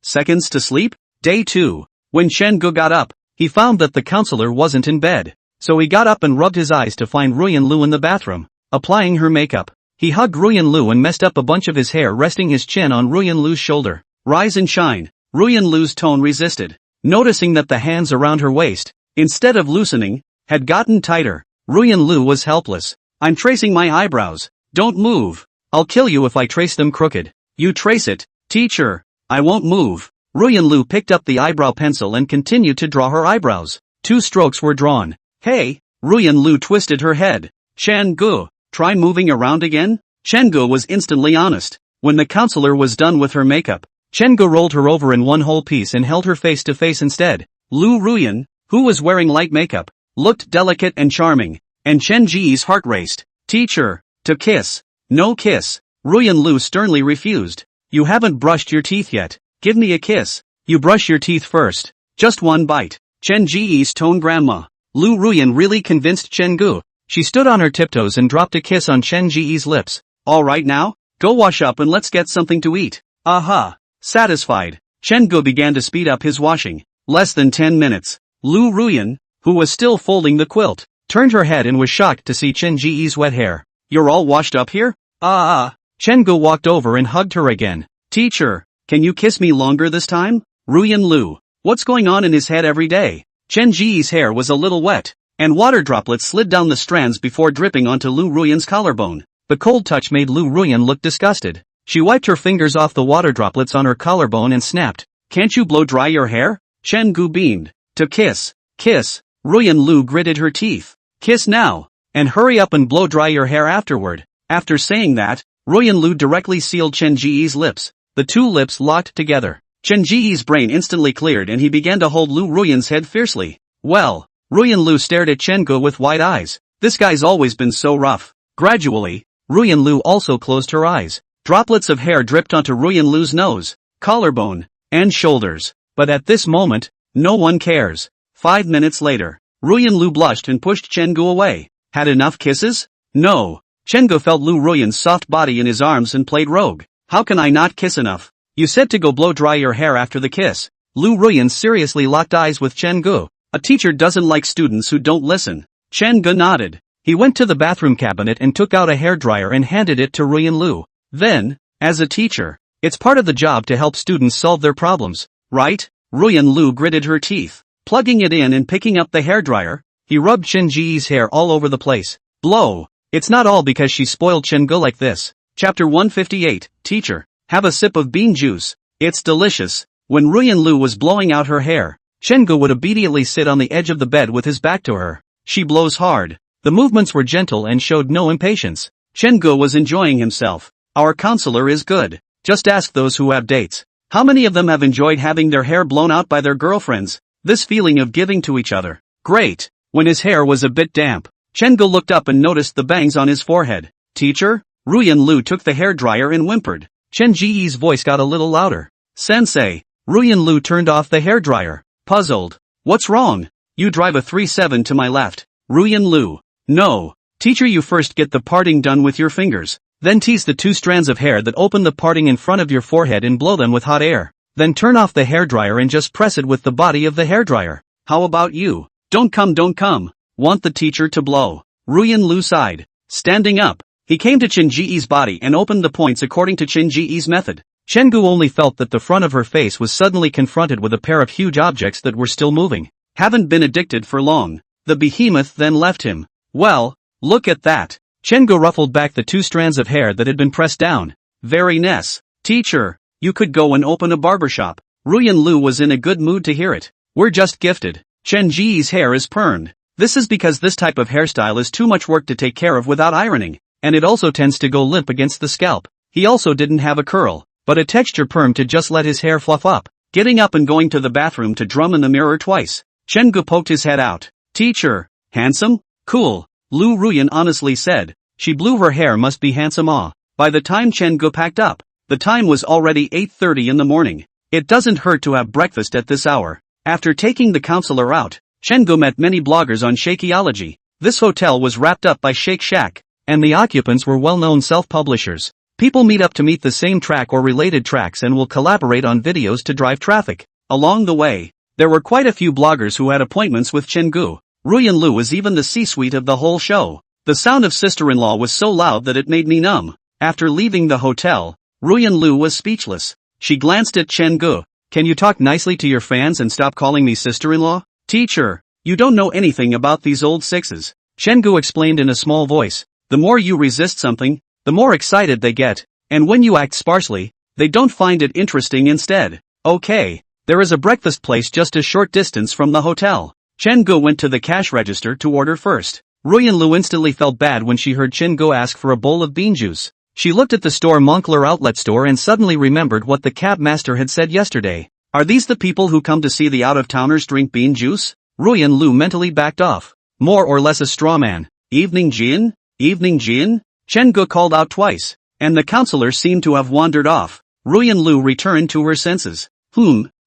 Seconds to sleep? Day 2. When Chen Gu got up, he found that the counselor wasn't in bed. So he got up and rubbed his eyes to find Ruyan Lu in the bathroom, applying her makeup. He hugged Ruyan Lu and messed up a bunch of his hair, resting his chin on Ruyan Lu's shoulder. Rise and shine. Ruyan Lu's tone resisted, noticing that the hands around her waist, instead of loosening, had gotten tighter. Ruyan Lu was helpless. I'm tracing my eyebrows. Don't move. I'll kill you if I trace them crooked. You trace it, teacher. I won't move. Ruyan Lu picked up the eyebrow pencil and continued to draw her eyebrows. 2 strokes were drawn. Hey, Ruyan Lu twisted her head. Chen Gu, try moving around again? Chen Gu was instantly honest. When the counselor was done with her makeup, Chen Gu rolled her over in one whole piece and held her face to face instead. Lu Ruyan, who was wearing light makeup, looked delicate and charming, and Chen Ji's heart raced. Teacher, to kiss. No kiss. Ruyan Lu sternly refused. You haven't brushed your teeth yet. Give me a kiss. You brush your teeth first. Just one bite. Chen Ji's tone grandma. Lu Ruyan really convinced Chen Gu. She stood on her tiptoes and dropped a kiss on Chen Ji's lips. All right now, go wash up and let's get something to eat. Aha. Satisfied, Chen Gu began to speed up his washing. Less than 10 minutes. Lu Ruyan, who was still folding the quilt, turned her head and was shocked to see Chen Ji's wet hair. You're all washed up here? Chen Gu walked over and hugged her again. Teacher, can you kiss me longer this time? Ruyan Lu, what's going on in his head every day? Chen Ji's hair was a little wet. and water droplets slid down the strands before dripping onto Lu Ruyan's collarbone. The cold touch made Lu Ruyan look disgusted. She wiped her fingers off the water droplets on her collarbone and snapped, "Can't you blow dry your hair?" Chen Gu beamed. "To kiss. Kiss." Ruyan Lu gritted her teeth. "Kiss now. And hurry up and blow dry your hair afterward." After saying that, Ruyan Lu directly sealed Chen Ji's lips. The two lips locked together. Chen Ji's brain instantly cleared and he began to hold Lu Ruyan's head fiercely. Well, Ruyan Lu stared at Chen Gu with wide eyes. This guy's always been so rough. Gradually, Ruyan Lu also closed her eyes. Droplets of hair dripped onto Ruyan Lu's nose, collarbone, and shoulders. But at this moment, no one cares. 5 minutes later, Ruyan Lu blushed and pushed Chen Gu away. Had enough kisses? No. Chen Gu felt Lu Ruyan's soft body in his arms and played rogue. How can I not kiss enough? You said to go blow dry your hair after the kiss. Lu Ruyan seriously locked eyes with Chen Gu. A teacher doesn't like students who don't listen. Chen Gu nodded. He went to the bathroom cabinet and took out a hairdryer and handed it to Ruyan Lu. Then, as a teacher, it's part of the job to help students solve their problems, right? Ruyan Lu gritted her teeth. Plugging it in and picking up the hairdryer, he rubbed Chen Ji's hair all over the place. Blow. It's not all because she spoiled Chen Gu like this. Chapter 158, Teacher, have a sip of bean juice. It's delicious. When Ruyan Lu was blowing out her hair, Chen Gu would obediently sit on the edge of the bed with his back to her. She blows hard. The movements were gentle and showed no impatience. Chen Gu was enjoying himself. Our counselor is good. Just ask those who have dates. How many of them have enjoyed having their hair blown out by their girlfriends? This feeling of giving to each other. Great. When his hair was a bit damp, Chen Gu looked up and noticed the bangs on his forehead. Teacher? Ruyan Lu took the hairdryer and whimpered. Chen Ji's voice got a little louder. Sensei. Ruyan Lu turned off the hairdryer. Puzzled. What's wrong? You drive a 3-7 to my left. Ruyan Lu. No. Teacher, you first get the parting done with your fingers. Then tease the 2 strands of hair that open the parting in front of your forehead and blow them with hot air. Then turn off the hairdryer and just press it with the body of the hairdryer. How about you? Don't come. Want the teacher to blow. Ruyan Lu sighed. Standing up, he came to Chen Ji's body and opened the points according to Chen Ji's method. Chen Gu only felt that the front of her face was suddenly confronted with a pair of huge objects that were still moving. Haven't been addicted for long. The behemoth then left him. Well, look at that. Chen Gu ruffled back the 2 strands of hair that had been pressed down. Very nice. Teacher, you could go and open a barbershop. Ruyan Lu was in a good mood to hear it. We're just gifted. Chen Ji's hair is permed. This is because this type of hairstyle is too much work to take care of without ironing, and it also tends to go limp against the scalp. He also didn't have a curl, but a texture perm to just let his hair fluff up. Getting up and going to the bathroom to drum in the mirror twice. Chen Gu poked his head out. Teacher, handsome? Cool. Lu Ruyan honestly said. She blew her hair must be handsome. By the time Chen Gu packed up, the time was already 8:30 in the morning. It doesn't hurt to have breakfast at this hour. After taking the counselor out, Chen Gu met many bloggers on Shakeology. This hotel was wrapped up by Shake Shack, and the occupants were well-known self-publishers. People meet up to meet the same track or related tracks and will collaborate on videos to drive traffic. Along the way, there were quite a few bloggers who had appointments with Chen Gu. Ruyan Lu was even the C-suite of the whole show. The sound of sister-in-law was so loud that it made me numb. After leaving the hotel, Ruyan Lu was speechless. She glanced at Chen Gu. Can you talk nicely to your fans and stop calling me sister-in-law? Teacher, you don't know anything about these old sixes. Chen Gu explained in a small voice. The more you resist something, the more excited they get. And when you act sparsely, they don't find it interesting instead. Okay, there is a breakfast place just a short distance from the hotel. Chen Gu went to the cash register to order first. Ruyan Lu instantly felt bad when she heard Chen Gu ask for a bowl of bean juice. She looked at the store Moncler outlet store and suddenly remembered what the cab master had said yesterday. Are these the people who come to see the out-of-towners drink bean juice? Ruyan Lu mentally backed off. More or less a straw man. Evening Jin? Evening Jin? Chen Gu called out twice, and the counselor seemed to have wandered off. Ruyan Lu returned to her senses.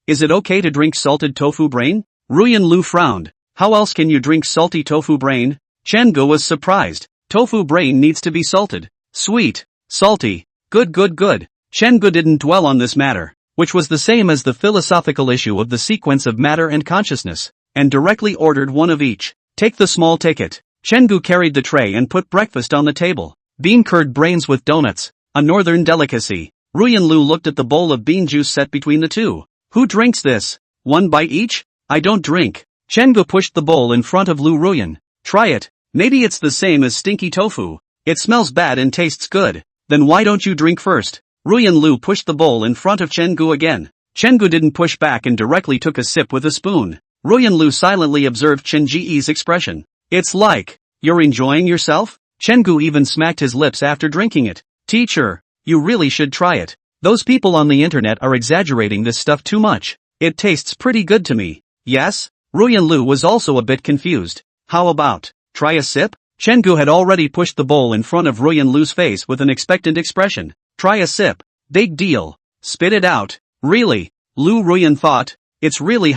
Is it okay to drink salted tofu brain? Ruyan Lu frowned. How else can you drink salty tofu brain? Chen Gu was surprised. Tofu brain needs to be salted. Sweet. Salty. Good. Chen Gu didn't dwell on this matter, which was the same as the philosophical issue of the sequence of matter and consciousness, and directly ordered one of each. Take the small ticket. Chen Gu carried the tray and put breakfast on the table. Bean curd brains with donuts, a northern delicacy. Ruyan Lu looked at the bowl of bean juice set between the two. Who drinks this? One bite each? I don't drink. Chen-gu pushed the bowl in front of Lu Ruyan. Try it. Maybe it's the same as stinky tofu. It smells bad and tastes good. Then why don't you drink first? Ruyan Lu pushed the bowl in front of Chen-gu again. Chen-gu didn't push back and directly took a sip with a spoon. Ruyan Lu silently observed Chen Ji's expression. It's like, you're enjoying yourself? Chen-gu even smacked his lips after drinking it. Teacher, you really should try it. Those people on the internet are exaggerating this stuff too much. It tastes pretty good to me. Yes? Ruyan Lu was also a bit confused. How about, try a sip? Chen-gu had already pushed the bowl in front of Ruyan Lu's face with an expectant expression. Try a sip. Big deal. Spit it out. Really? Lu Ruyan thought. It's really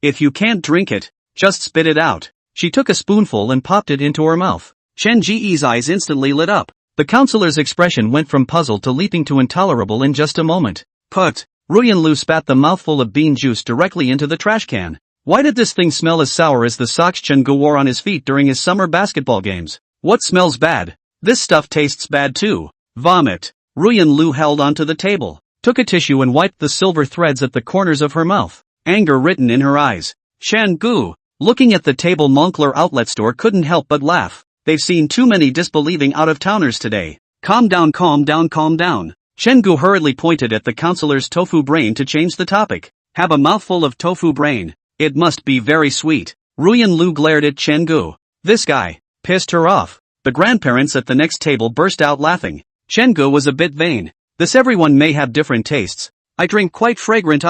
if you can't drink it, just spit it out. She took a spoonful and popped it into her mouth. Chen Ji's eyes instantly lit up. The counselor's expression went from puzzled to leaping to intolerable in just a moment. Put. Ruyan Lu spat the mouthful of bean juice directly into the trash can. Why did this thing smell as sour as the socks Chen-gu wore on his feet during his summer basketball games? What smells bad? This stuff tastes bad too. Vomit. Ruyan Lu held onto the table, took a tissue and wiped the silver threads at the corners of her mouth. Anger written in her eyes. Chen-gu. Looking at the table, Moncler outlet store couldn't help but laugh. They've seen too many disbelieving out-of-towners today. Calm down, calm down, calm down. Chen-gu hurriedly pointed at the counselor's tofu brain to change the topic. Have a mouthful of tofu brain. It must be very sweet. Ruyan Lu glared at Chen-gu. This guy pissed her off. The grandparents at the next table burst out laughing. Chen-gu was a bit vain. This everyone may have different tastes. I drink quite fragrant.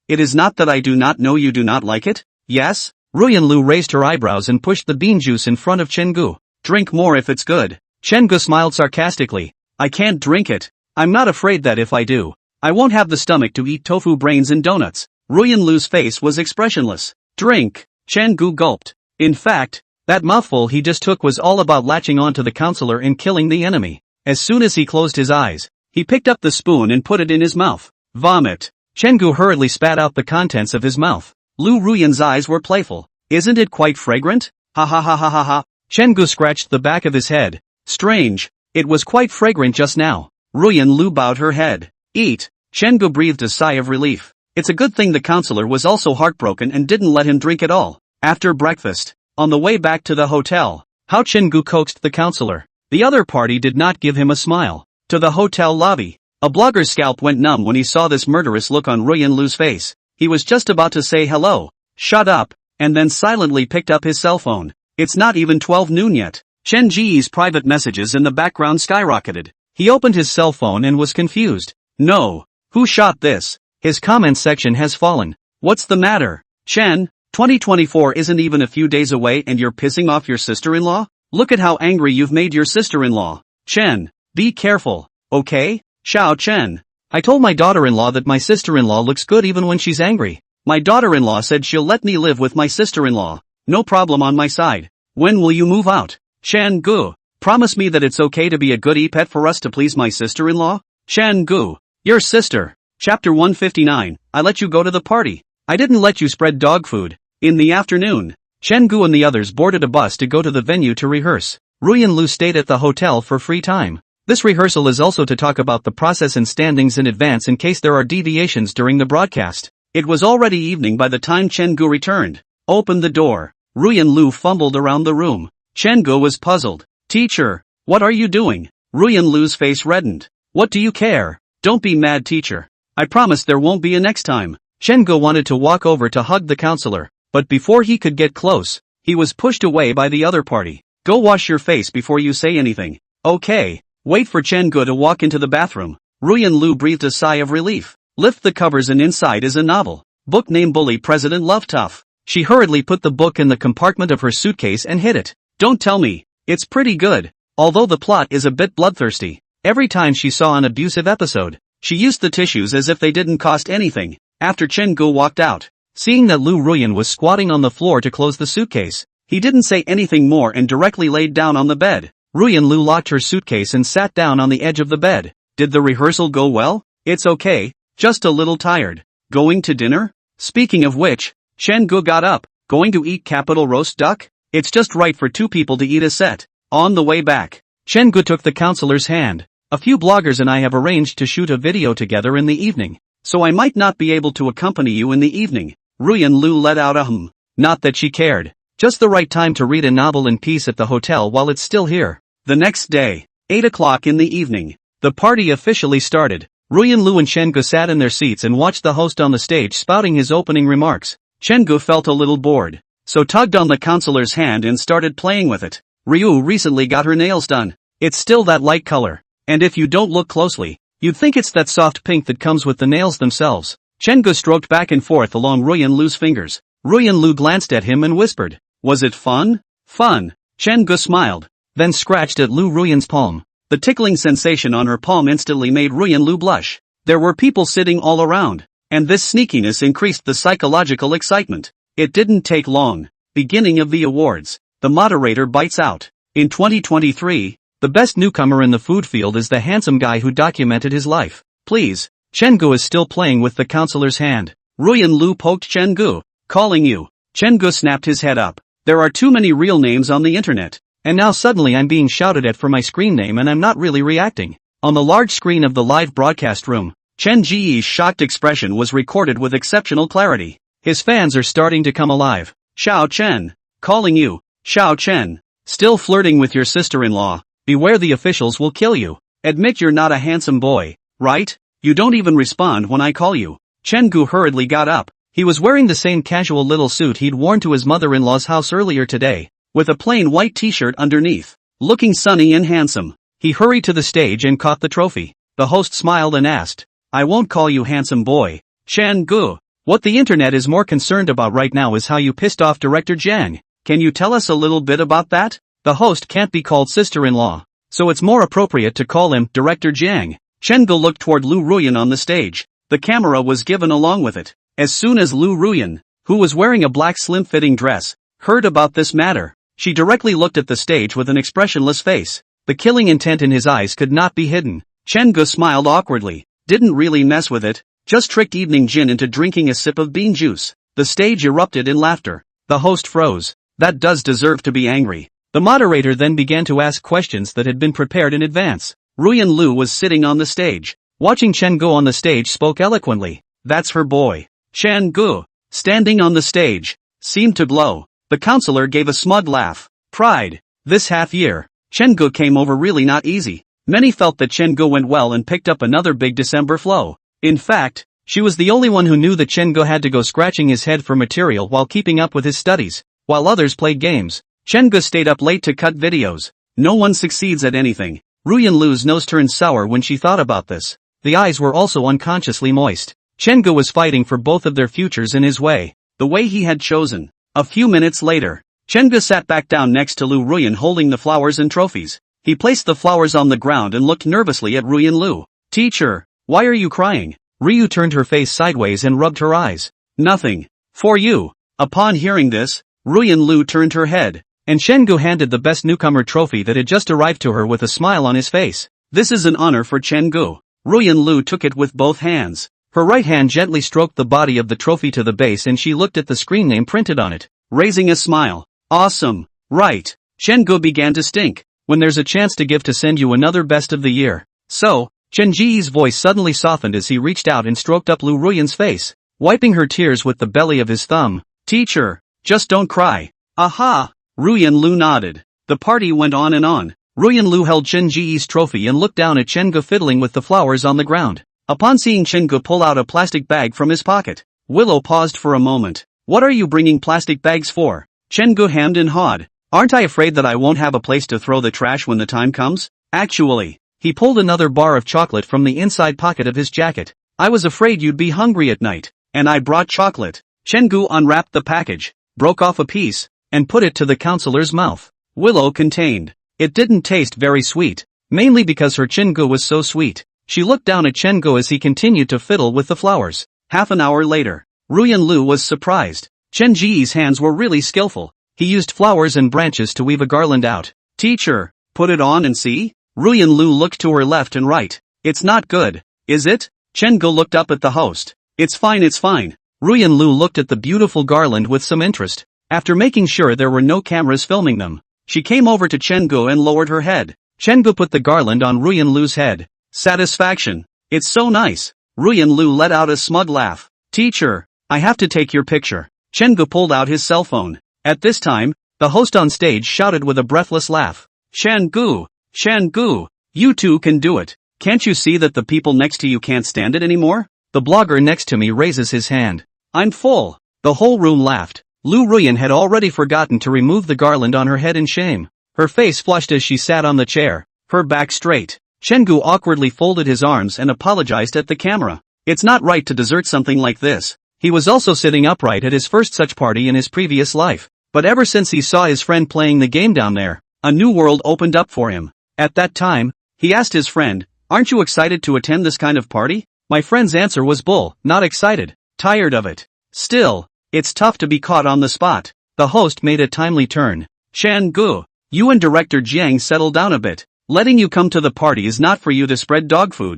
It is not that I do not know you do not like it? Yes? Ruyan Lu raised her eyebrows and pushed the bean juice in front of Chen-gu. Drink more if it's good. Chen-gu smiled sarcastically. I can't drink it. I'm not afraid that if I do, I won't have the stomach to eat tofu brains and donuts. Ruyan Lu's face was expressionless. Drink. Chen-gu gulped. In fact, that mouthful he just took was all about latching onto the counselor and killing the enemy. As soon as he closed his eyes, he picked up the spoon and put it in his mouth. Vomit. Chen-gu hurriedly spat out the contents of his mouth. Lu Ruyan's eyes were playful. Isn't it quite fragrant? Ha ha ha ha ha ha. Chen-gu scratched the back of his head. Strange. It was quite fragrant just now. Ruyan Lu bowed her head. Eat. Chen-gu breathed a sigh of relief. It's a good thing the counselor was also heartbroken and didn't let him drink at all. After breakfast, on the way back to the hotel, how Chen-gu coaxed the counselor. The other party did not give him a smile. To the hotel lobby. A blogger's scalp went numb when he saw this murderous look on Ruyan Lu's face. He was just about to say hello, shut up, and then silently picked up his cell phone. It's not even 12 noon yet. Chen Ji's private messages in the background skyrocketed. He opened his cell phone and was confused. No. Who shot this? His comments section has fallen. What's the matter? Chen, 2024 isn't even a few days away and you're pissing off your sister-in-law? Look at how angry you've made your sister-in-law. Chen, be careful, okay? Xiao Chen. I told my daughter-in-law that my sister-in-law looks good even when she's angry. My daughter-in-law said she'll let me live with my sister-in-law. No problem on my side. When will you move out? Chen-gu. Promise me that it's okay to be a goody pet for us to please my sister-in-law? Chen-gu. Your sister. Chapter 159. I let you go to the party. I didn't let you spread dog food. In the afternoon, Chen-gu and the others boarded a bus to go to the venue to rehearse. Ruyan Lu stayed at the hotel for free time. This rehearsal is also to talk about the process and standings in advance in case there are deviations during the broadcast. It was already evening by the time Chen-gu returned. Open the door. Ruyan Lu fumbled around the room. Chen-gu was puzzled. Teacher, what are you doing? Ruyan Lu's face reddened. What do you care? Don't be mad, teacher. I promise there won't be a next time. Chen-gu wanted to walk over to hug the counselor, but before he could get close, he was pushed away by the other party. Go wash your face before you say anything. Okay. Wait for Chen-gu to walk into the bathroom. Ruyan Lu breathed a sigh of relief. Lift the covers and inside is a novel. Book name Bully President Love Tough. She hurriedly put the book in the compartment of her suitcase and hid it. Don't tell me. It's pretty good. Although the plot is a bit bloodthirsty. Every time she saw an abusive episode, she used the tissues as if they didn't cost anything. After Chen-gu walked out, seeing that Lu Ruyan was squatting on the floor to close the suitcase, he didn't say anything more and directly laid down on the bed. Ruyan Lu locked her suitcase and sat down on the edge of the bed. Did the rehearsal go well? It's okay, just a little tired. Going to dinner? Speaking of which, Chen-gu got up. Going to eat capital roast duck? It's just right for two people to eat a set. On the way back, Chen-gu took the counselor's hand. A few bloggers and I have arranged to shoot a video together in the evening, so I might not be able to accompany you in the evening. Ruyan Lu let out a hum. Not that she cared. Just the right time to read a novel in peace at the hotel while it's still here. The next day, 8 o'clock in the evening. The party officially started. Ruyan Lu and Chengu sat in their seats and watched the host on the stage spouting his opening remarks. Chengu felt a little bored, so tugged on the counselor's hand and started playing with it. Ryu recently got her nails done. It's still that light color, and if you don't look closely, you'd think it's that soft pink that comes with the nails themselves. Chengu stroked back and forth along Ruyan Lu's fingers. Ruyan Lu glanced at him and whispered, "Was it fun?" "Fun." Chengu smiled, then scratched at Lu Ruyan's palm. The tickling sensation on her palm instantly made Ruyan Lu blush. There were people sitting all around, and this sneakiness increased the psychological excitement. It didn't take long. Beginning of the awards. The moderator bites out. In 2023, the best newcomer in the food field is the handsome guy who documented his life. Please. Chengu is still playing with the counselor's hand. Ruyan Lu poked Chengu. "Calling you." Chengu snapped his head up. There are too many real names on the internet. And now suddenly I'm being shouted at for my screen name and I'm not really reacting. On the large screen of the live broadcast room, Chen Ji's shocked expression was recorded with exceptional clarity. His fans are starting to come alive. "Xiao Chen. Calling you. Xiao Chen. Still flirting with your sister-in-law. Beware, the officials will kill you. Admit you're not a handsome boy, right? You don't even respond when I call you." Chen Gu hurriedly got up. He was wearing the same casual little suit he'd worn to his mother-in-law's house earlier today, with a plain white t-shirt underneath. Looking sunny and handsome, he hurried to the stage and caught the trophy. The host smiled and asked, "I won't call you handsome boy, Chen Gu. What the internet is more concerned about right now is how you pissed off director Jiang. Can you tell us a little bit about that?" The host can't be called sister-in-law, so it's more appropriate to call him Director Jiang. Chen Gu looked toward Lu Ruyan on the stage. The camera was given along with it. As soon as Lu Ruyan, who was wearing a black slim-fitting dress, heard about this matter, she directly looked at the stage with an expressionless face. The killing intent in his eyes could not be hidden. Chen Gu smiled awkwardly. Didn't really mess with it, just tricked Evening Jin into drinking a sip of bean juice. The stage erupted in laughter. The host froze. That does deserve to be angry. The moderator then began to ask questions that had been prepared in advance. Ruyan Lu was sitting on the stage. Watching Chen Gu on the stage spoke eloquently. That's her boy. Chen Gu, standing on the stage, seemed to glow. The counselor gave a smug laugh. Pride. This half year, Chen Gu came over really not easy. Many felt that Chen Gu went well and picked up another big December flow. In fact, she was the only one who knew that Chen Gu had to go scratching his head for material while keeping up with his studies, while others played games. Chen Gu stayed up late to cut videos. No one succeeds at anything. Ruyan Lu's nose turned sour when she thought about this. The eyes were also unconsciously moist. Chen Gu was fighting for both of their futures in his way, the way he had chosen. A few minutes later, Chen Gu sat back down next to Lu Ruyan holding the flowers and trophies. He placed the flowers on the ground and looked nervously at Ruyan Lu. "Teacher, why are you crying?" Ryu turned her face sideways and rubbed her eyes. "Nothing. For you." Upon hearing this, Ruyan Lu turned her head, and Chen Gu handed the best newcomer trophy that had just arrived to her with a smile on his face. "This is an honor for Chen Gu." Ruyan Lu took it with both hands. Her right hand gently stroked the body of the trophy to the base and she looked at the screen name printed on it, raising a smile. "Awesome, right?" Chen Gu began to stink. "When there's a chance to give to send you another best of the year." So, Chen Ji's voice suddenly softened as he reached out and stroked up Lu Ruyan's face, wiping her tears with the belly of his thumb. "Teacher, just don't cry." "Aha!" Ruyan Lu nodded. The party went on and on. Ruyan Lu held Chen Ji's trophy and looked down at Chen Gu fiddling with the flowers on the ground. Upon seeing Chen Gu pull out a plastic bag from his pocket, Willow paused for a moment. "What are you bringing plastic bags for?" Chen Gu hemmed and hawed. "Aren't I afraid that I won't have a place to throw the trash when the time comes?" "Actually," he pulled another bar of chocolate from the inside pocket of his jacket. "I was afraid you'd be hungry at night, and I brought chocolate." Chen Gu unwrapped the package, broke off a piece, and put it to the counselor's mouth. Willow contained. It didn't taste very sweet, mainly because her Chen Gu was so sweet. She looked down at Chen Gu as he continued to fiddle with the flowers. Half an hour later, Ruyan Lu was surprised. Chen Ji's hands were really skillful. He used flowers and branches to weave a garland out. "Teacher, put it on and see?" Ruyan Lu looked to her left and right. "It's not good, is it?" Chen Gu looked up at the host. It's fine. Ruyan Lu looked at the beautiful garland with some interest. After making sure there were no cameras filming them, she came over to Chen Gu and lowered her head. Chen Gu put the garland on Ruyan Lu's head. Satisfaction. "It's so nice." Ruyan Lu let out a smug laugh. "Teacher, I have to take your picture." Chen Gu pulled out his cell phone. At this time, the host on stage shouted with a breathless laugh. Shan Gu! Shan Gu! You too can do it. Can't you see that the people next to you can't stand it anymore? The blogger next to me raises his hand. I'm full. The whole room laughed. Lu Ruyan had already forgotten to remove the garland on her head in shame. Her face flushed as she sat on the chair, her back straight. Chen Gu awkwardly folded his arms and apologized at the camera. It's not right to desert something like this. He was also sitting upright at his first such party in his previous life. But ever since he saw his friend playing the game down there, a new world opened up for him. At that time, he asked his friend, "Aren't you excited to attend this kind of party?" My friend's answer was bull, not excited, tired of it. Still, it's tough to be caught on the spot. The host made a timely turn. Shan Gu, you and director Jiang settle down a bit. Letting you come to the party is not for you to spread dog food.